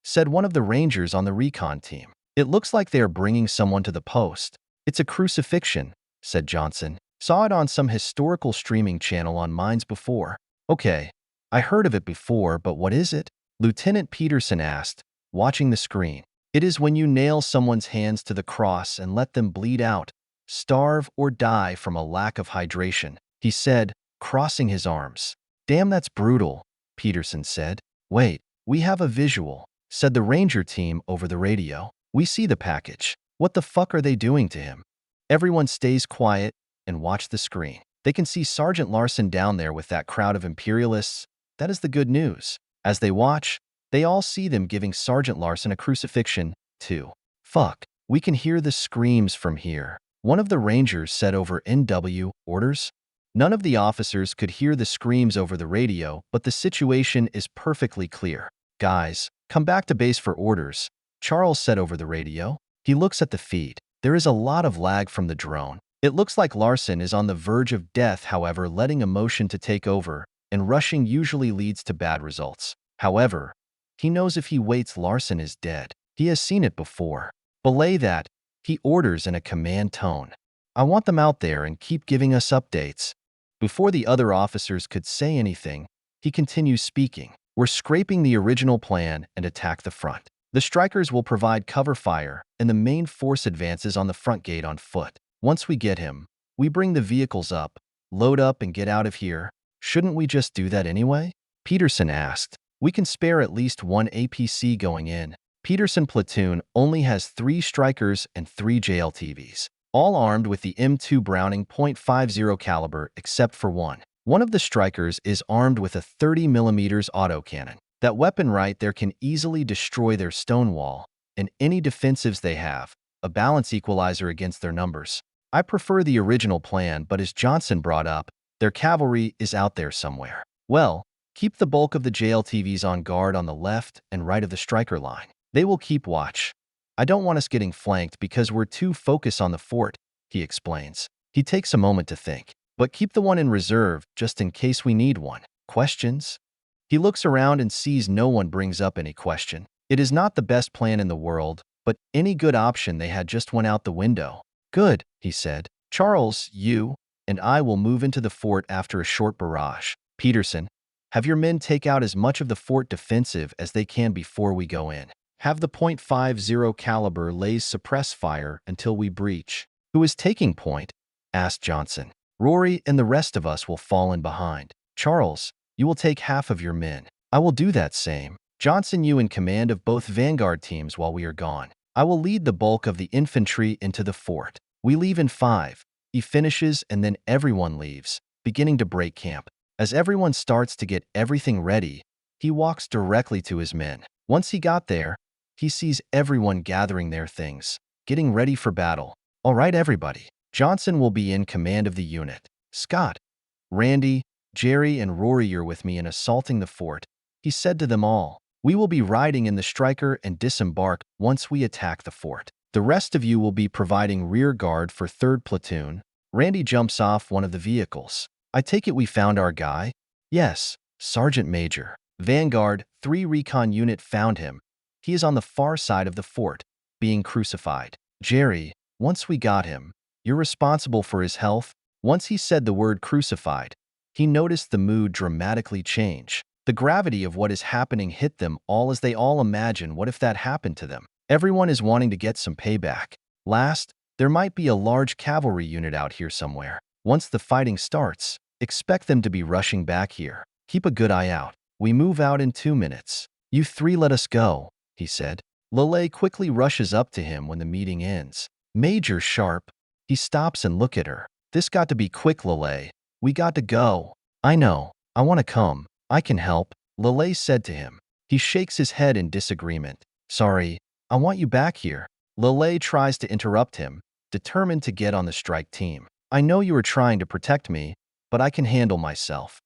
Said one of the rangers on the recon team. It looks like they are bringing someone to the post. It's a crucifixion, said Johnson. Saw it on some historical streaming channel on Mines before. Okay, I heard of it before, but what is it? Lieutenant Peterson asked, watching the screen. It is when you nail someone's hands to the cross and let them bleed out, starve or die from a lack of hydration, he said, crossing his arms. Damn, that's brutal, Peterson said. Wait, we have a visual, said the ranger team over the radio. We see the package. What the fuck are they doing to him? Everyone stays quiet and watch the screen. They can see Sergeant Larson down there with that crowd of imperialists. That is the good news. As they watch, they all see them giving Sergeant Larson a crucifixion, too. Fuck, we can hear the screams from here, one of the rangers said over NW orders. None of the officers could hear the screams over the radio, but the situation is perfectly clear. Guys, come back to base for orders, Charles said over the radio. He looks at the feed. There is a lot of lag from the drone. It looks like Larson is on the verge of death, however, letting emotion to take over, and rushing usually leads to bad results. However, he knows if he waits, Larson is dead. He has seen it before. Belay that, he orders in a command tone. I want them out there and keep giving us updates. Before the other officers could say anything, he continues speaking. We're scraping the original plan and attack the front. The strikers will provide cover fire, and the main force advances on the front gate on foot. Once we get him, we bring the vehicles up, load up, and get out of here. Shouldn't we just do that anyway? Peterson asked. We can spare at least 1 APC going in. Peterson platoon only has 3 strikers and 3 JLTVs, all armed with the M2 Browning .50 caliber except for one. One of the strikers is armed with a 30mm autocannon. That weapon right there can easily destroy their stone wall and any defensives they have, a balance equalizer against their numbers. I prefer the original plan, but as Johnson brought up, their cavalry is out there somewhere. Well, keep the bulk of the JLTVs on guard on the left and right of the striker line. They will keep watch. I don't want us getting flanked because we're too focused on the fort, he explains. He takes a moment to think. But keep the one in reserve just in case we need one. Questions? He looks around and sees no one brings up any question. It is not the best plan in the world, but any good option they had just went out the window. Good, he said. Charles, you and I will move into the fort after a short barrage. Peterson, have your men take out as much of the fort defensive as they can before we go in. Have the .50 caliber Leis suppress fire until we breach. Who is taking point? Asked Johnson. Rory and the rest of us will fall in behind. Charles, you will take half of your men. I will do that same. Johnson, you in command of both Vanguard teams while we are gone. I will lead the bulk of the infantry into the fort. We leave in 5. He finishes and then everyone leaves, beginning to break camp. As everyone starts to get everything ready, he walks directly to his men. Once he got there, he sees everyone gathering their things, getting ready for battle. All right, everybody. Johnson will be in command of the unit. Scott, Randy, Jerry, and Rory are with me in assaulting the fort. He said to them all, we will be riding in the striker and disembark once we attack the fort. The rest of you will be providing rear guard for 3rd Platoon. Randy jumps off one of the vehicles. I take it we found our guy? Yes, Sergeant Major. Vanguard 3 Recon Unit found him. He is on the far side of the fort, being crucified. Jerry, once we got him, you're responsible for his health. Once he said the word crucified, he noticed the mood dramatically change. The gravity of what is happening hit them all as they all imagine what if that happened to them. Everyone is wanting to get some payback. Last, there might be a large cavalry unit out here somewhere. Once the fighting starts, expect them to be rushing back here. Keep a good eye out. We move out in 2 minutes. You 3 let us go, he said. Lelei quickly rushes up to him when the meeting ends. Major Sharpe. He stops and look at her. This got to be quick, Lelei. We got to go. I know. I want to come. I can help, Lelei said to him. He shakes his head in disagreement. Sorry, I want you back here. Lelei tries to interrupt him, determined to get on the strike team. I know you are trying to protect me, but I can handle myself.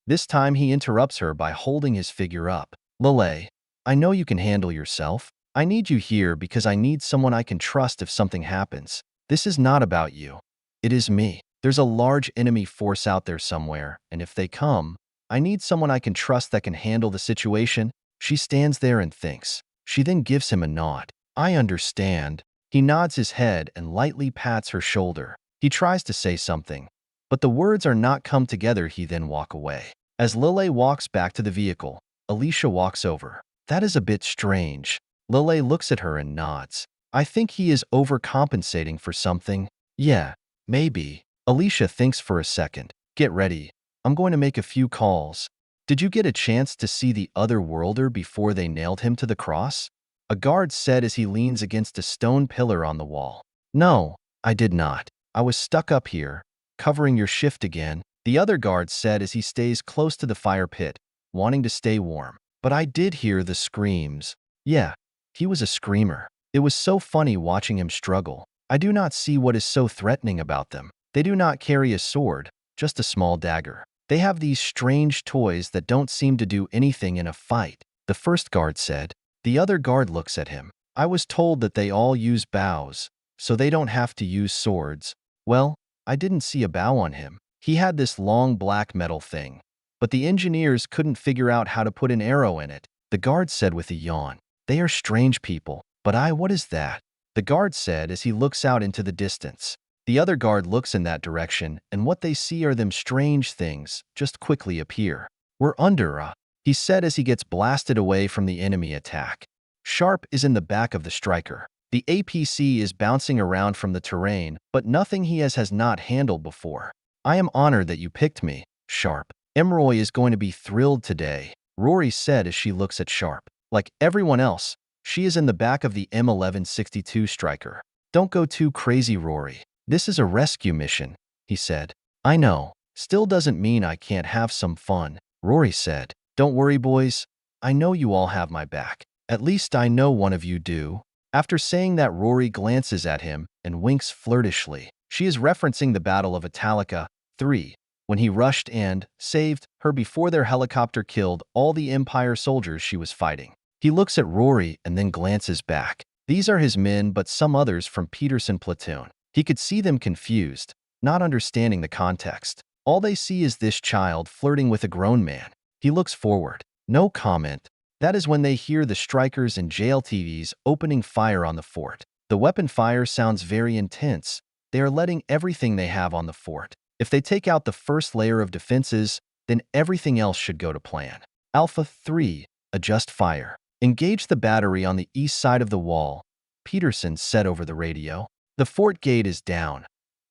This time he interrupts her by holding his figure up. Lelei, I know you can handle yourself. I need you here because I need someone I can trust if something happens. This is not about you. It is me. There's a large enemy force out there somewhere, and if they come, I need someone I can trust that can handle the situation. She stands there and thinks. She then gives him a nod. I understand. He nods his head and lightly pats her shoulder. He tries to say something, but the words are not come together. He then walk away. As Lelei walks back to the vehicle, Alicia walks over. That is a bit strange. Lelei looks at her and nods. I think he is overcompensating for something. Yeah, maybe. Alicia thinks for a second. Get ready. I'm going to make a few calls. Did you get a chance to see the other worlder before they nailed him to the cross? A guard said as he leans against a stone pillar on the wall. No, I did not. I was stuck up here, covering your shift again, the other guard said as he stays close to the fire pit, wanting to stay warm. But I did hear the screams. Yeah, he was a screamer. It was so funny watching him struggle. I do not see what is so threatening about them. They do not carry a sword, just a small dagger. They have these strange toys that don't seem to do anything in a fight, the first guard said. The other guard looks at him. I was told that they all use bows, so they don't have to use swords. Well, I didn't see a bow on him. He had this long black metal thing, but the engineers couldn't figure out how to put an arrow in it, the guard said with a yawn. They are strange people, but what is that? The guard said as he looks out into the distance. The other guard looks in that direction, and what they see are them strange things just quickly appear. We're under, he said as he gets blasted away from the enemy attack. Sharpe is in the back of the striker. The APC is bouncing around from the terrain, but nothing he has not handled before. I am honored that you picked me, Sharpe. Emroy is going to be thrilled today, Rory said as she looks at Sharpe. Like everyone else, she is in the back of the M1162 striker. Don't go too crazy, Rory. This is a rescue mission, he said. I know. Still doesn't mean I can't have some fun, Rory said. Don't worry, boys. I know you all have my back. At least I know one of you do. After saying that, Rory glances at him and winks flirtishly. She is referencing the Battle of Italica 3, when he rushed and saved her before their helicopter killed all the Empire soldiers she was fighting. He looks at Rory and then glances back. These are his men, but some others from Peterson platoon. He could see them confused, not understanding the context. All they see is this child flirting with a grown man. He looks forward. No comment. That is when they hear the strikers and JLTVs opening fire on the fort. The weapon fire sounds very intense. They are letting everything they have on the fort. If they take out the first layer of defenses, then everything else should go to plan. Alpha 3, adjust fire. Engage the battery on the east side of the wall, Peterson said over the radio. The fort gate is down.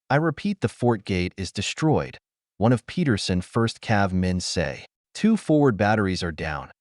I repeat, the fort gate is destroyed. One of Peterson's 1st Cav men say. 2 forward batteries are down.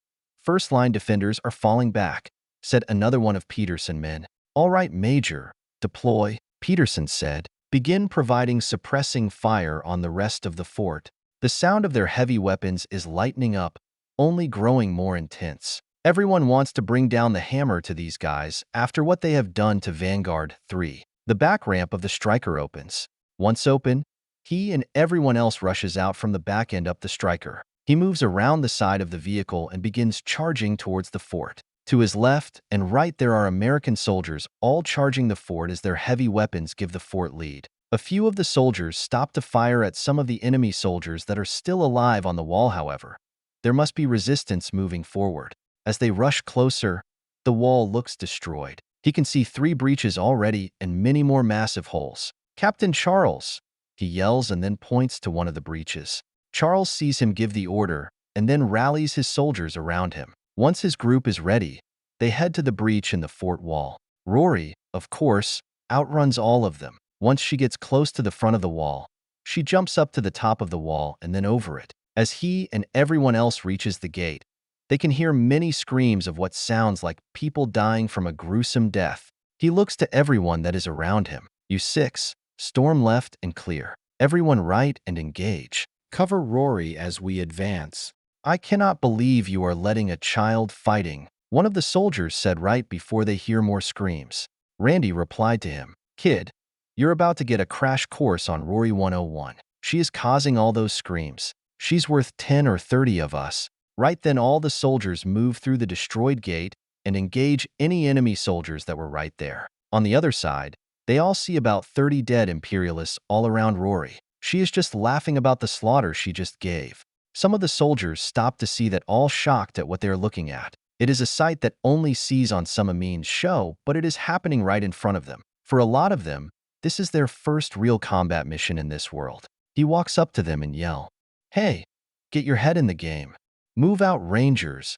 First-line defenders are falling back, said another one of Peterson's men. All right, Major, deploy, Peterson said. Begin providing suppressing fire on the rest of the fort. The sound of their heavy weapons is lightening up, only growing more intense. Everyone wants to bring down the hammer to these guys after what they have done to Vanguard 3. The back ramp of the striker opens. Once open, he and everyone else rushes out from the back end up the striker. He moves around the side of the vehicle and begins charging towards the fort. To his left and right there are American soldiers, all charging the fort as their heavy weapons give the fort lead. A few of the soldiers stop to fire at some of the enemy soldiers that are still alive on the wall, however. There must be resistance moving forward. As they rush closer, the wall looks destroyed. He can see 3 breaches already and many more massive holes. Captain Charles, he yells and then points to one of the breaches. Charles sees him give the order and then rallies his soldiers around him. Once his group is ready, they head to the breach in the fort wall. Rory, of course, outruns all of them. Once she gets close to the front of the wall, she jumps up to the top of the wall and then over it. As he and everyone else reaches the gate, they can hear many screams of what sounds like people dying from a gruesome death. He looks to everyone that is around him. U6, storm left and clear. Everyone right and engage. Cover Rory as we advance. I cannot believe you are letting a child fighting, one of the soldiers said right before they hear more screams. Randy replied to him, Kid, you're about to get a crash course on Rory 101. She is causing all those screams. She's worth 10 or 30 of us. Right then all the soldiers move through the destroyed gate and engage any enemy soldiers that were right there. On the other side, they all see about 30 dead Imperialists all around Rory. She is just laughing about the slaughter she just gave. Some of the soldiers stop to see that, all shocked at what they are looking at. It is a sight that only sees on some Amin's show, but it is happening right in front of them. For a lot of them, this is their first real combat mission in this world. He walks up to them and yells, Hey, get your head in the game. Move out, Rangers.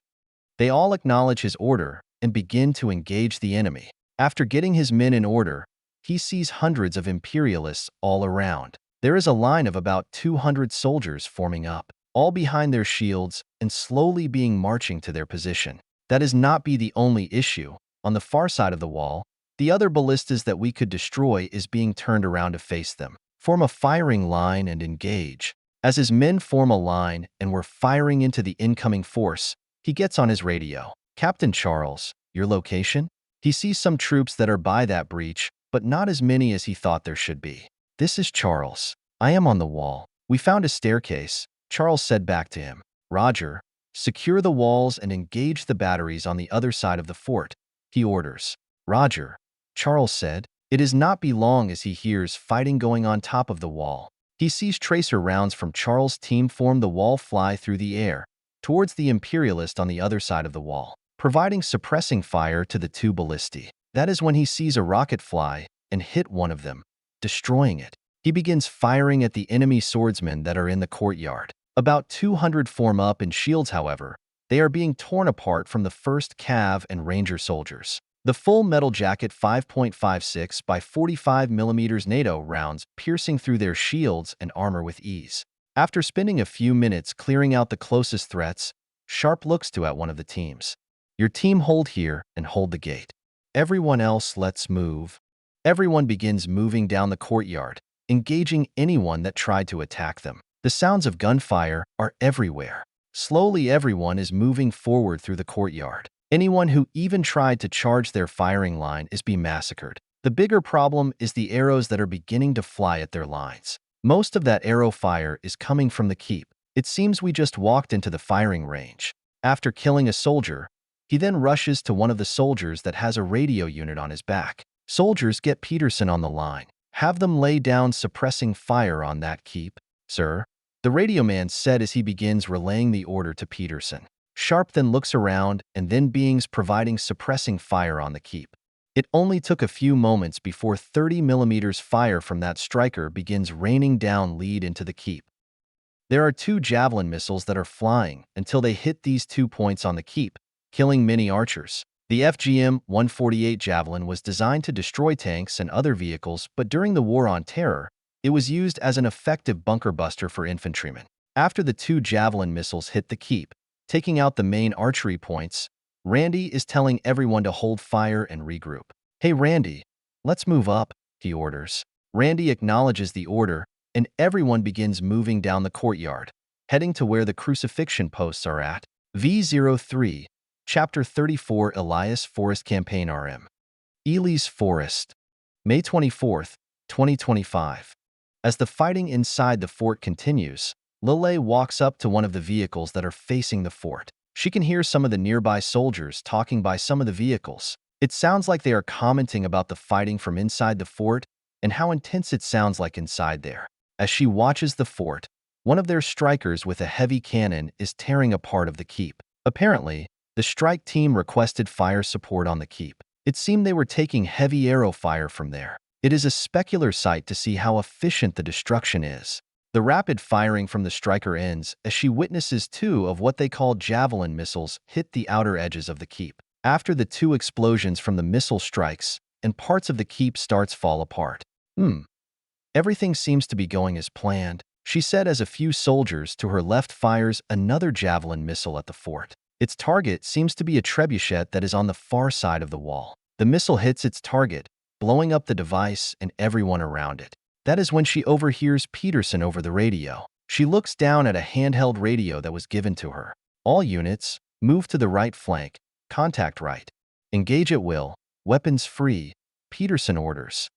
They all acknowledge his order and begin to engage the enemy. After getting his men in order, he sees hundreds of Imperialists all around. There is a line of about 200 soldiers forming up, all behind their shields and slowly being marching to their position. That is not be the only issue. On the far side of the wall, the other ballistas that we could destroy is being turned around to face them. Form a firing line and engage. As his men form a line and were firing into the incoming force, he gets on his radio. Captain Charles, your location? He sees some troops that are by that breach, but not as many as he thought there should be. This is Charles. I am on the wall. We found a staircase. Charles said back to him. Roger. Secure the walls and engage the batteries on the other side of the fort, he orders. Roger. Charles said. It is not be long as he hears fighting going on top of the wall. He sees tracer rounds from Charles' team form the wall fly through the air, towards the Imperialist on the other side of the wall, providing suppressing fire to the 2 ballistae. That is when he sees a rocket fly and hit one of them, destroying it. He begins firing at the enemy swordsmen that are in the courtyard. About 200 form up in shields, however. They are being torn apart from the 1st Cav and Ranger soldiers. The full metal jacket 5.56 by 45 mm NATO rounds piercing through their shields and armor with ease. After spending a few minutes clearing out the closest threats, Sharpe looks to at one of the teams. Your team hold here and hold the gate. Everyone else let's move. Everyone begins moving down the courtyard, engaging anyone that tried to attack them. The sounds of gunfire are everywhere. Slowly, everyone is moving forward through the courtyard. Anyone who even tried to charge their firing line is being massacred. The bigger problem is the arrows that are beginning to fly at their lines. Most of that arrow fire is coming from the keep. It seems we just walked into the firing range. After killing a soldier, he then rushes to one of the soldiers that has a radio unit on his back. Soldiers, get Peterson on the line. Have them lay down suppressing fire on that keep, sir. The radio man said as he begins relaying the order to Peterson. Sharpe then looks around and then beings providing suppressing fire on the keep. It only took a few moments before 30mm fire from that striker begins raining down lead into the keep. There are 2 javelin missiles that are flying until they hit these 2 points on the keep, killing many archers. The FGM-148 Javelin was designed to destroy tanks and other vehicles, but during the War on Terror, it was used as an effective bunker buster for infantrymen. After the 2 Javelin missiles hit the keep, taking out the main archery points, Randy is telling everyone to hold fire and regroup. "Hey Randy, let's move up," he orders. Randy acknowledges the order, and everyone begins moving down the courtyard, heading to where the crucifixion posts are at. V03, Chapter 34, Elias Forest Campaign RM. Elias Forest, May 24, 2025. As the fighting inside the fort continues, Lelei walks up to one of the vehicles that are facing the fort. She can hear some of the nearby soldiers talking by some of the vehicles. It sounds like they are commenting about the fighting from inside the fort and how intense it sounds like inside there. As she watches the fort, one of their strikers with a heavy cannon is tearing a part of the keep. Apparently, the strike team requested fire support on the keep. It seemed they were taking heavy arrow fire from there. It is a specular sight to see how efficient the destruction is. The rapid firing from the striker ends as she witnesses 2 of what they call javelin missiles hit the outer edges of the keep. After the 2 explosions from the missile strikes, and parts of the keep starts fall apart. Everything seems to be going as planned, she said as a few soldiers to her left fires another javelin missile at the fort. Its target seems to be a trebuchet that is on the far side of the wall. The missile hits its target, blowing up the device and everyone around it. That is when she overhears Peterson over the radio. She looks down at a handheld radio that was given to her. "All units, move to the right flank. Contact right. Engage at will. Weapons free," Peterson orders.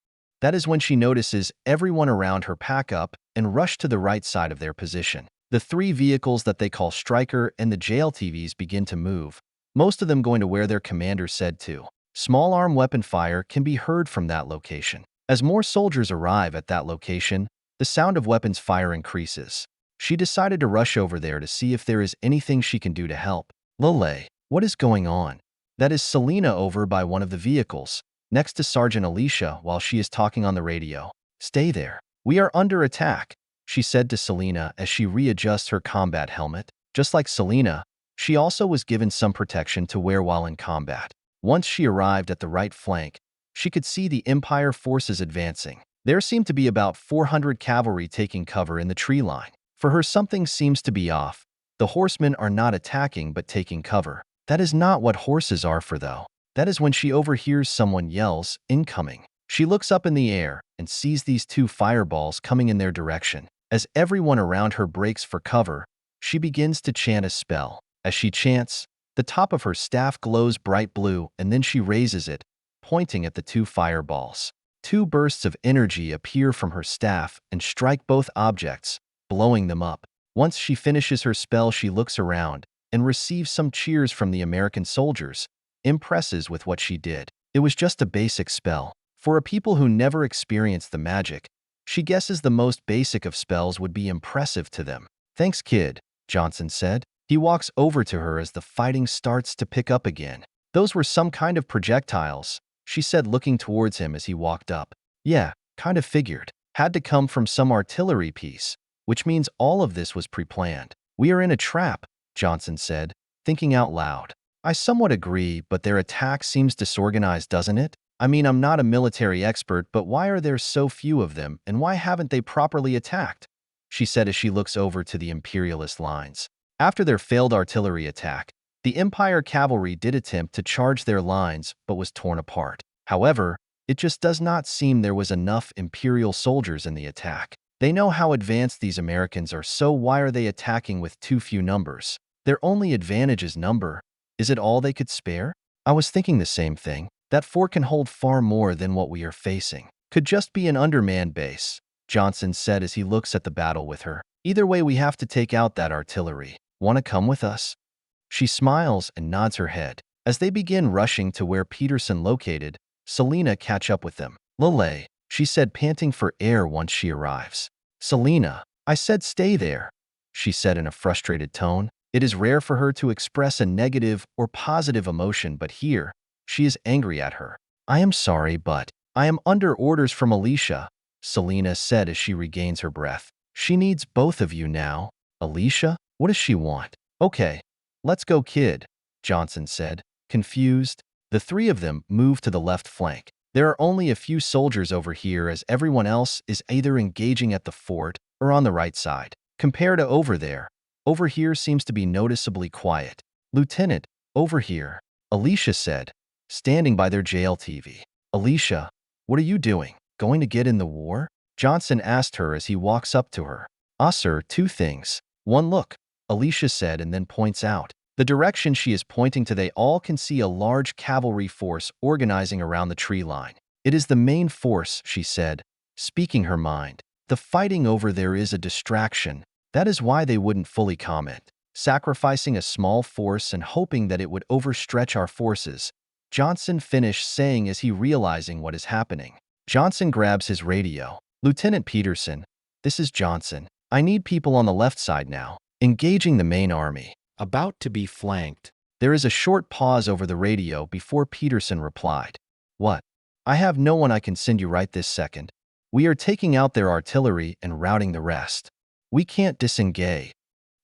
That is when she notices everyone around her pack up and rush to the right side of their position. The 3 vehicles that they call Striker and the JLTVs begin to move, most of them going to where their commander said to. Small arm weapon fire can be heard from that location. As more soldiers arrive at that location, the sound of weapons fire increases. She decided to rush over there to see if there is anything she can do to help. "Lelei, what is going on?" That is Selena over by one of the vehicles, next to Sergeant Alicia while she is talking on the radio. "Stay there. We are under attack," she said to Selena as she readjusts her combat helmet. Just like Selena, she also was given some protection to wear while in combat. Once she arrived at the right flank, she could see the Empire forces advancing. There seemed to be about 400 cavalry taking cover in the tree line. For her, something seems to be off. The horsemen are not attacking but taking cover. That is not what horses are for though. That is when she overhears someone yells, "Incoming." She looks up in the air and sees these 2 fireballs coming in their direction. As everyone around her breaks for cover, she begins to chant a spell. As she chants, the top of her staff glows bright blue and then she raises it, pointing at the 2 fireballs. 2 bursts of energy appear from her staff and strike both objects, blowing them up. Once she finishes her spell, she looks around and receives some cheers from the American soldiers, impresses with what she did. It was just a basic spell. For a people who never experienced the magic, she guesses the most basic of spells would be impressive to them. "Thanks, kid," Johnson said. He walks over to her as the fighting starts to pick up again. "Those were some kind of projectiles," she said looking towards him as he walked up. "Yeah, kind of figured. Had to come from some artillery piece, which means all of this was pre-planned." "We are in a trap," Johnson said, thinking out loud. "I somewhat agree, but their attack seems disorganized, doesn't it? I mean, I'm not a military expert, but why are there so few of them, and why haven't they properly attacked?" she said as she looks over to the Imperialist lines. After their failed artillery attack, the Empire cavalry did attempt to charge their lines but was torn apart. However, it just does not seem there was enough Imperial soldiers in the attack. They know how advanced these Americans are, so why are they attacking with too few numbers? Their only advantage is number. Is it all they could spare? I was thinking the same thing. That fort can hold far more than what we are facing. Could just be an undermanned base, Johnson said as he looks at the battle with her. Either way, we have to take out that artillery. Want to come with us? She smiles and nods her head. As they begin rushing to where Peterson located, Selena catch up with them. Lelei, she said, panting for air once she arrives. Selena, I said stay there, she said in a frustrated tone. It is rare for her to express a negative or positive emotion, but here, she is angry at her. I am sorry, but I am under orders from Alicia, Selena said as she regains her breath. She needs both of you now. Alicia? What does she want? Okay, let's go, kid, Johnson said, confused. The three of them moved to the left flank. There are only a few soldiers over here as everyone else is either engaging at the fort or on the right side. Compared to over there, over here seems to be noticeably quiet. Lieutenant, over here, Alicia said, standing by their JLTV. Alicia, what are you doing? Going to get in the war? Johnson asked her as he walks up to her. Sir, two things. One, look, Alicia said, and then points out the direction she is pointing to. They all can see a large cavalry force organizing around the tree line. It is the main force, she said, speaking her mind. The fighting over there is a distraction. That is why they wouldn't fully comment. Sacrificing a small force and hoping that it would overstretch our forces, Johnson finished saying as he realizing what is happening. Johnson grabs his radio. Lieutenant Peterson, this is Johnson. I need people on the left side now, engaging the main army, about to be flanked. There is a short pause over the radio before Peterson replied. What? I have no one I can send you right this second. We are taking out their artillery and routing the rest. We can't disengage.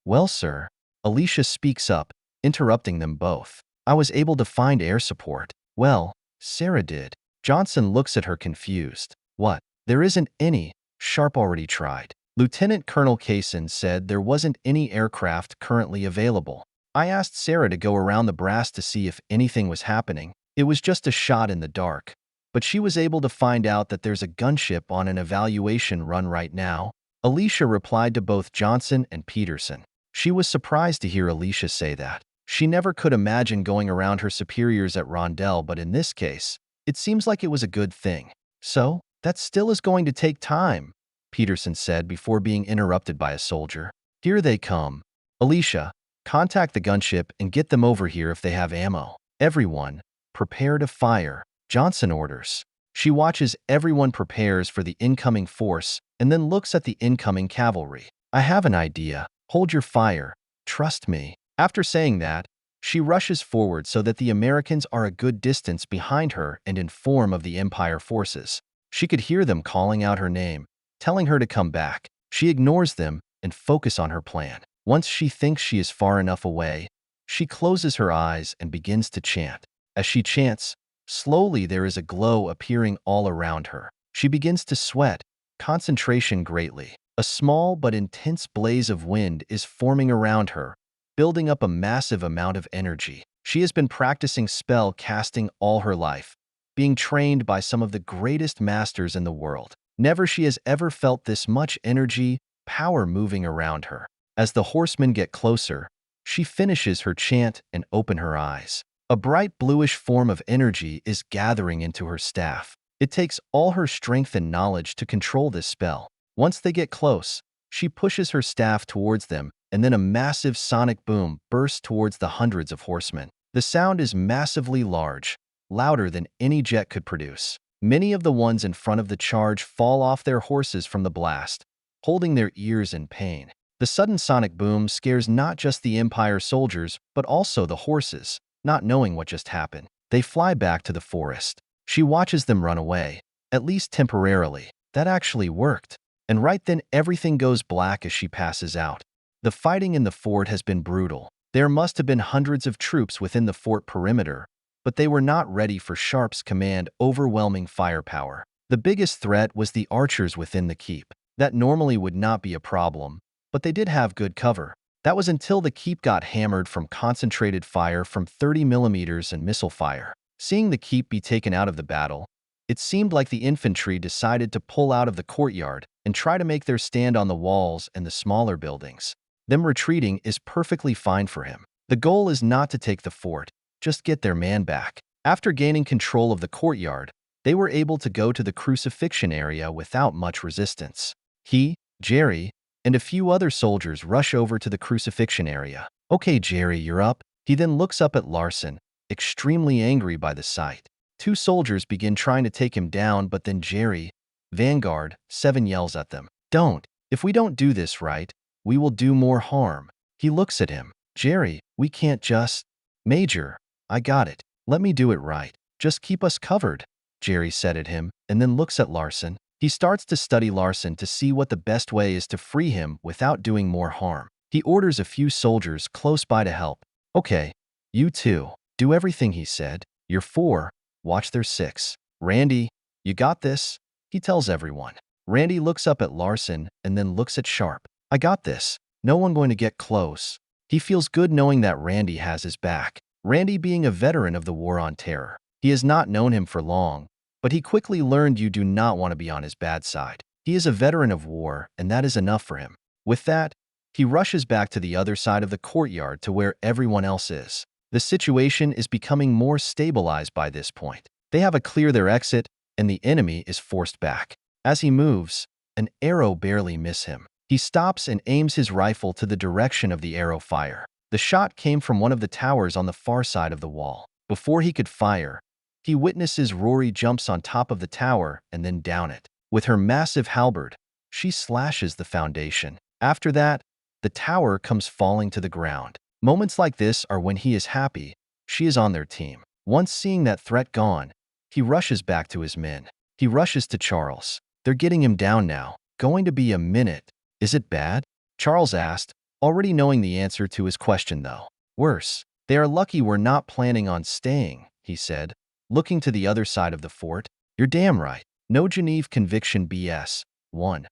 Well, sir, Alicia speaks up, interrupting them both. I was able to find air support. Well, Sarah did. Johnson looks at her confused. What? There isn't any. Sharpe already tried. Lieutenant Colonel Kaysen said there wasn't any aircraft currently available. I asked Sarah to go around the brass to see if anything was happening. It was just a shot in the dark. But she was able to find out that there's a gunship on an evaluation run right now. Alicia replied to both Johnson and Peterson. She was surprised to hear Alicia say that. She never could imagine going around her superiors at Rondell, but in this case, it seems like it was a good thing. So, that still is going to take time, Peterson said before being interrupted by a soldier. Here they come. Alicia, contact the gunship and get them over here if they have ammo. Everyone, prepare to fire. Johnson orders. She watches everyone prepares for the incoming force and then looks at the incoming cavalry. I have an idea. Hold your fire. Trust me. After saying that, she rushes forward so that the Americans are a good distance behind her and inform of the Empire forces. She could hear them calling out her name, telling her to come back. She ignores them and focuses on her plan. Once she thinks she is far enough away, she closes her eyes and begins to chant. As she chants, slowly there is a glow appearing all around her. She begins to sweat, concentration greatly. A small but intense blaze of wind is forming around her, building up a massive amount of energy. She has been practicing spell casting all her life, being trained by some of the greatest masters in the world. Never she has ever felt this much energy, power moving around her. As the horsemen get closer, she finishes her chant and opens her eyes. A bright bluish form of energy is gathering into her staff. It takes all her strength and knowledge to control this spell. Once they get close, she pushes her staff towards them, and then a massive sonic boom bursts towards the hundreds of horsemen. The sound is massively large, louder than any jet could produce. Many of the ones in front of the charge fall off their horses from the blast, holding their ears in pain. The sudden sonic boom scares not just the Empire soldiers, but also the horses. Not knowing what just happened, they fly back to the forest. She watches them run away, at least temporarily. That actually worked. And right then everything goes black as she passes out. The fighting in the fort has been brutal. There must have been hundreds of troops within the fort perimeter, but they were not ready for Sharpe's command overwhelming firepower. The biggest threat was the archers within the keep. That normally would not be a problem, but they did have good cover. That was until the keep got hammered from concentrated fire from 30 millimeters and missile fire. Seeing the keep be taken out of the battle, It seemed like the infantry decided to pull out of the courtyard and try to make their stand on the walls and the smaller buildings. Them retreating is perfectly fine for him. The goal is not to take the fort, just get their man back. After gaining control of the courtyard, they were able to go to the crucifixion area without much resistance. He, Jerry, and a few other soldiers rush over to the crucifixion area. "Okay, Jerry, you're up." He then looks up at Larson, extremely angry by the sight. Two soldiers begin trying to take him down, but then Jerry, Vanguard, 7 yells at them. "Don't. If we don't do this right, we will do more harm." He looks at him. "Jerry, we can't just—" "Major, I got it. Let me do it right. Just keep us covered," Jerry said at him, and then looks at Larson. He starts to study Larson to see what the best way is to free him without doing more harm. He orders a few soldiers close by to help. "Okay, you two, do everything he said. You're 4, watch their 6. Randy, you got this," he tells everyone. Randy looks up at Larson and then looks at Sharpe. "I got this. No one going to get close." He feels good knowing that Randy has his back. Randy being a veteran of the War on Terror. He has not known him for long, but he quickly learned you do not want to be on his bad side. He is a veteran of war, and that is enough for him. With that, he rushes back to the other side of the courtyard to where everyone else is. The situation is becoming more stabilized by this point. They have to clear their exit, and the enemy is forced back. As he moves, an arrow barely misses him. He stops and aims his rifle to the direction of the arrow fire. The shot came from one of the towers on the far side of the wall. Before he could fire, he witnesses Rory jumps on top of the tower and then down it. With her massive halberd, she slashes the foundation. After that, the tower comes falling to the ground. Moments like this are when he is happy she is on their team. Once seeing that threat gone, he rushes back to his men. He rushes to Charles. "They're getting him down now. Going to be a minute. Is it bad?" Charles asked, already knowing the answer to his question though. "Worse. They are lucky we're not planning on staying," he said, looking to the other side of the fort. "You're damn right. No Geneve conviction BS. 1.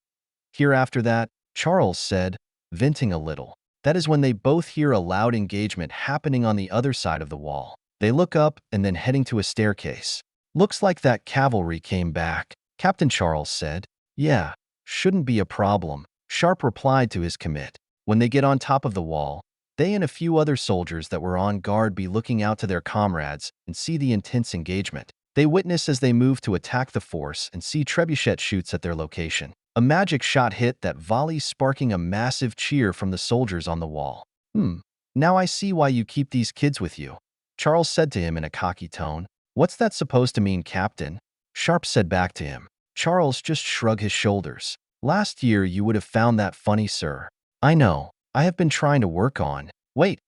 Here after that, Charles said, venting a little. That is when they both hear a loud engagement happening on the other side of the wall. They look up and then heading to a staircase. "Looks like that cavalry came back," Captain Charles said. "Yeah, shouldn't be a problem," Sharpe replied to his commit. When they get on top of the wall, they and a few other soldiers that were on guard be looking out to their comrades and see the intense engagement. They witness as they move to attack the force and see Trebuchet shoots at their location. A magic shot hit that volley, sparking a massive cheer from the soldiers on the wall. Now I see why you keep these kids with you," Charles said to him in a cocky tone. "What's that supposed to mean, Captain?" Sharpe said back to him. Charles just shrugged his shoulders. "Last year you would have found that funny, sir." "I know. I have been trying to work on—" "Wait,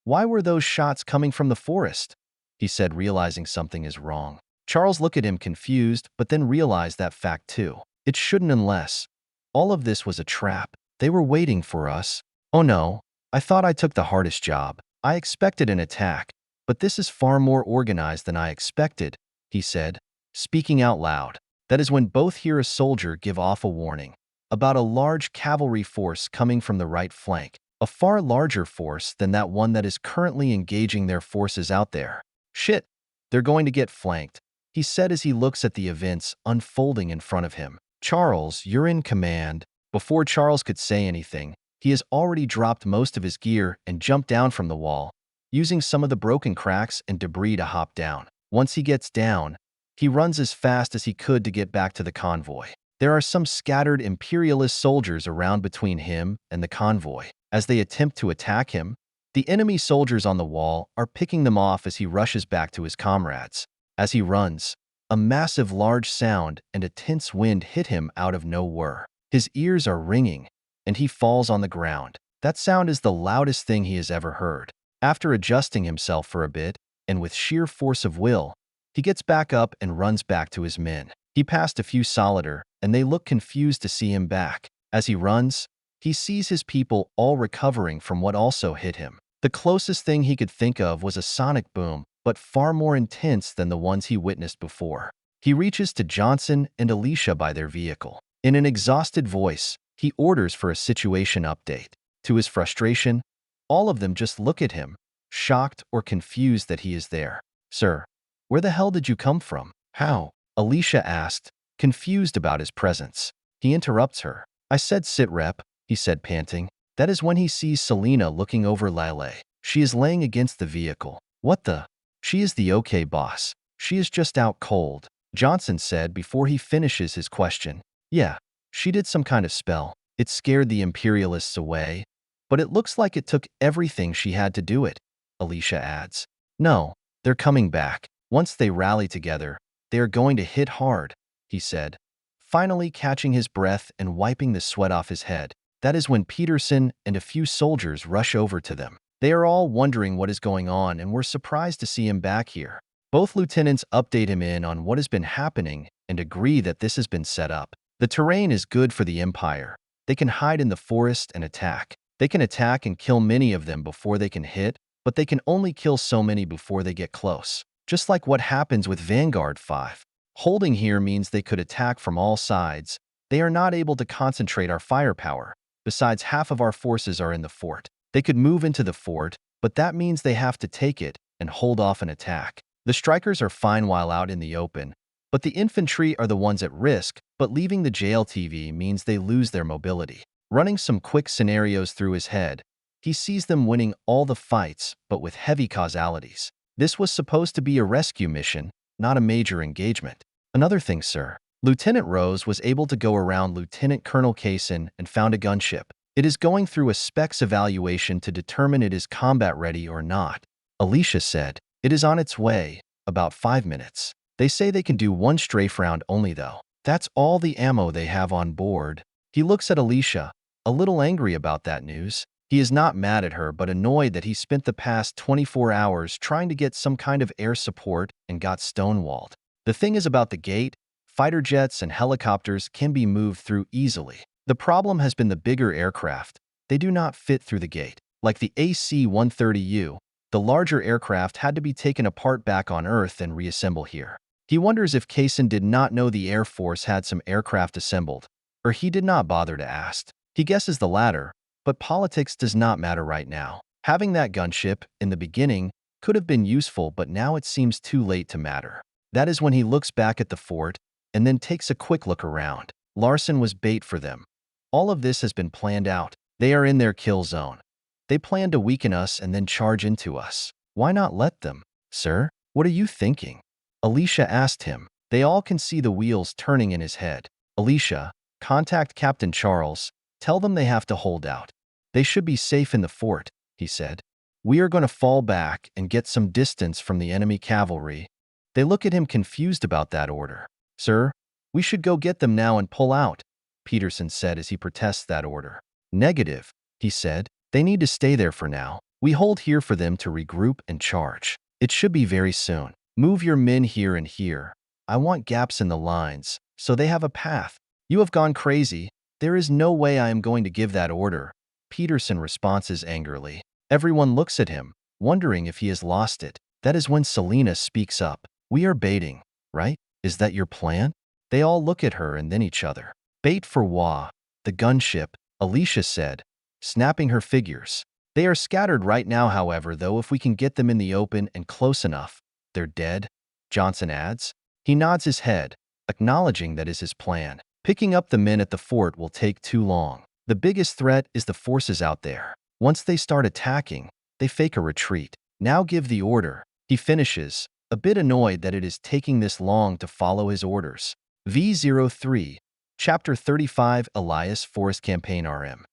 why were those shots coming from the forest?" he said, realizing something is wrong. Charles looked at him confused, but then realized that fact too. "It shouldn't unless all of this was a trap. They were waiting for us." "Oh no, I thought I took the hardest job. I expected an attack, but this is far more organized than I expected," he said, speaking out loud. That is when both hear a soldier give off a warning about a large cavalry force coming from the right flank, a far larger force than that one that is currently engaging their forces out there. "Shit, they're going to get flanked," he said as he looks at the events unfolding in front of him. "Charles, you're in command." Before Charles could say anything, he has already dropped most of his gear and jumped down from the wall, using some of the broken cracks and debris to hop down. Once he gets down, he runs as fast as he could to get back to the convoy. There are some scattered imperialist soldiers around between him and the convoy. As they attempt to attack him, the enemy soldiers on the wall are picking them off as he rushes back to his comrades. As he runs, a massive large sound and a tense wind hit him out of nowhere. His ears are ringing, and he falls on the ground. That sound is the loudest thing he has ever heard. After adjusting himself for a bit, and with sheer force of will, he gets back up and runs back to his men. He passed a few soldiers, and they look confused to see him back. As he runs, he sees his people all recovering from what also hit him. The closest thing he could think of was a sonic boom, but far more intense than the ones he witnessed before. He reaches to Johnson and Alicia by their vehicle. In an exhausted voice, he orders for a situation update. To his frustration, all of them just look at him, shocked or confused that he is there. "Sir, where the hell did you come from? How?" Alicia asked, confused about his presence. He interrupts her. I said sit rep, he said panting. That is when he sees Selena looking over Lelei. She is laying against the vehicle. What the? She is the okay boss. She is just out cold, Johnson said before he finishes his question. Yeah, she did some kind of spell. It scared the Imperialists away. But it looks like it took everything she had to do it, Alicia adds. No, they're coming back. Once they rally together, they are going to hit hard, he said, finally catching his breath and wiping the sweat off his head. That is when Peterson and a few soldiers rush over to them. They are all wondering what is going on and were surprised to see him back here. Both lieutenants update him in on what has been happening and agree that this has been set up. The terrain is good for the Empire. They can hide in the forest and attack. They can attack and kill many of them before they can hit, but they can only kill so many before they get close. Just like what happens with Vanguard 5. Holding here means they could attack from all sides. They are not able to concentrate our firepower. Besides, half of our forces are in the fort. They could move into the fort, but that means they have to take it and hold off an attack. The strikers are fine while out in the open, but the infantry are the ones at risk, but leaving the JLTV means they lose their mobility. Running some quick scenarios through his head, he sees them winning all the fights, but with heavy causalities. This was supposed to be a rescue mission, not a major engagement. Another thing, sir. Lieutenant Rose was able to go around Lieutenant Colonel Kaysen and found a gunship. It is going through a specs evaluation to determine it is combat ready or not. Alicia said, it is on its way, about 5 minutes. They say they can do one strafe round only though. That's all the ammo they have on board. He looks at Alicia, a little angry about that news. He is not mad at her but annoyed that he spent the past 24 hours trying to get some kind of air support and got stonewalled. The thing is about the gate, fighter jets and helicopters can be moved through easily. The problem has been the bigger aircraft. They do not fit through the gate. Like the AC-130U, the larger aircraft had to be taken apart back on Earth and reassemble here. He wonders if Kaysen did not know the Air Force had some aircraft assembled, or he did not bother to ask. He guesses the latter, but politics does not matter right now. Having that gunship, in the beginning, could have been useful but now it seems too late to matter. That is when he looks back at the fort and then takes a quick look around. Larson was bait for them. All of this has been planned out. They are in their kill zone. They plan to weaken us and then charge into us. Why not let them? Sir, what are you thinking? Alicia asked him. They all can see the wheels turning in his head. Alicia, contact Captain Charles. Tell them they have to hold out. They should be safe in the fort, he said. We are going to fall back and get some distance from the enemy cavalry. They look at him confused about that order. Sir, we should go get them now and pull out, Peterson said as he protests that order. Negative, he said. They need to stay there for now. We hold here for them to regroup and charge. It should be very soon. Move your men here and here. I want gaps in the lines, so they have a path. You have gone crazy. There is no way I am going to give that order, Peterson responds angrily. Everyone looks at him, wondering if he has lost it. That is when Selena speaks up. We are baiting, right? Is that your plan? They all look at her and then each other. Bait for what? The gunship, Alicia said, snapping her figures. They are scattered right now, however, though if we can get them in the open and close enough, they're dead, Johnson adds. He nods his head, acknowledging that is his plan. Picking up the men at the fort will take too long. The biggest threat is the forces out there. Once they start attacking, they fake a retreat. Now give the order, he finishes, a bit annoyed that it is taking this long to follow his orders. V03, Chapter 35, Elias Forest Campaign RM.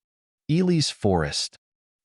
Elias Forest,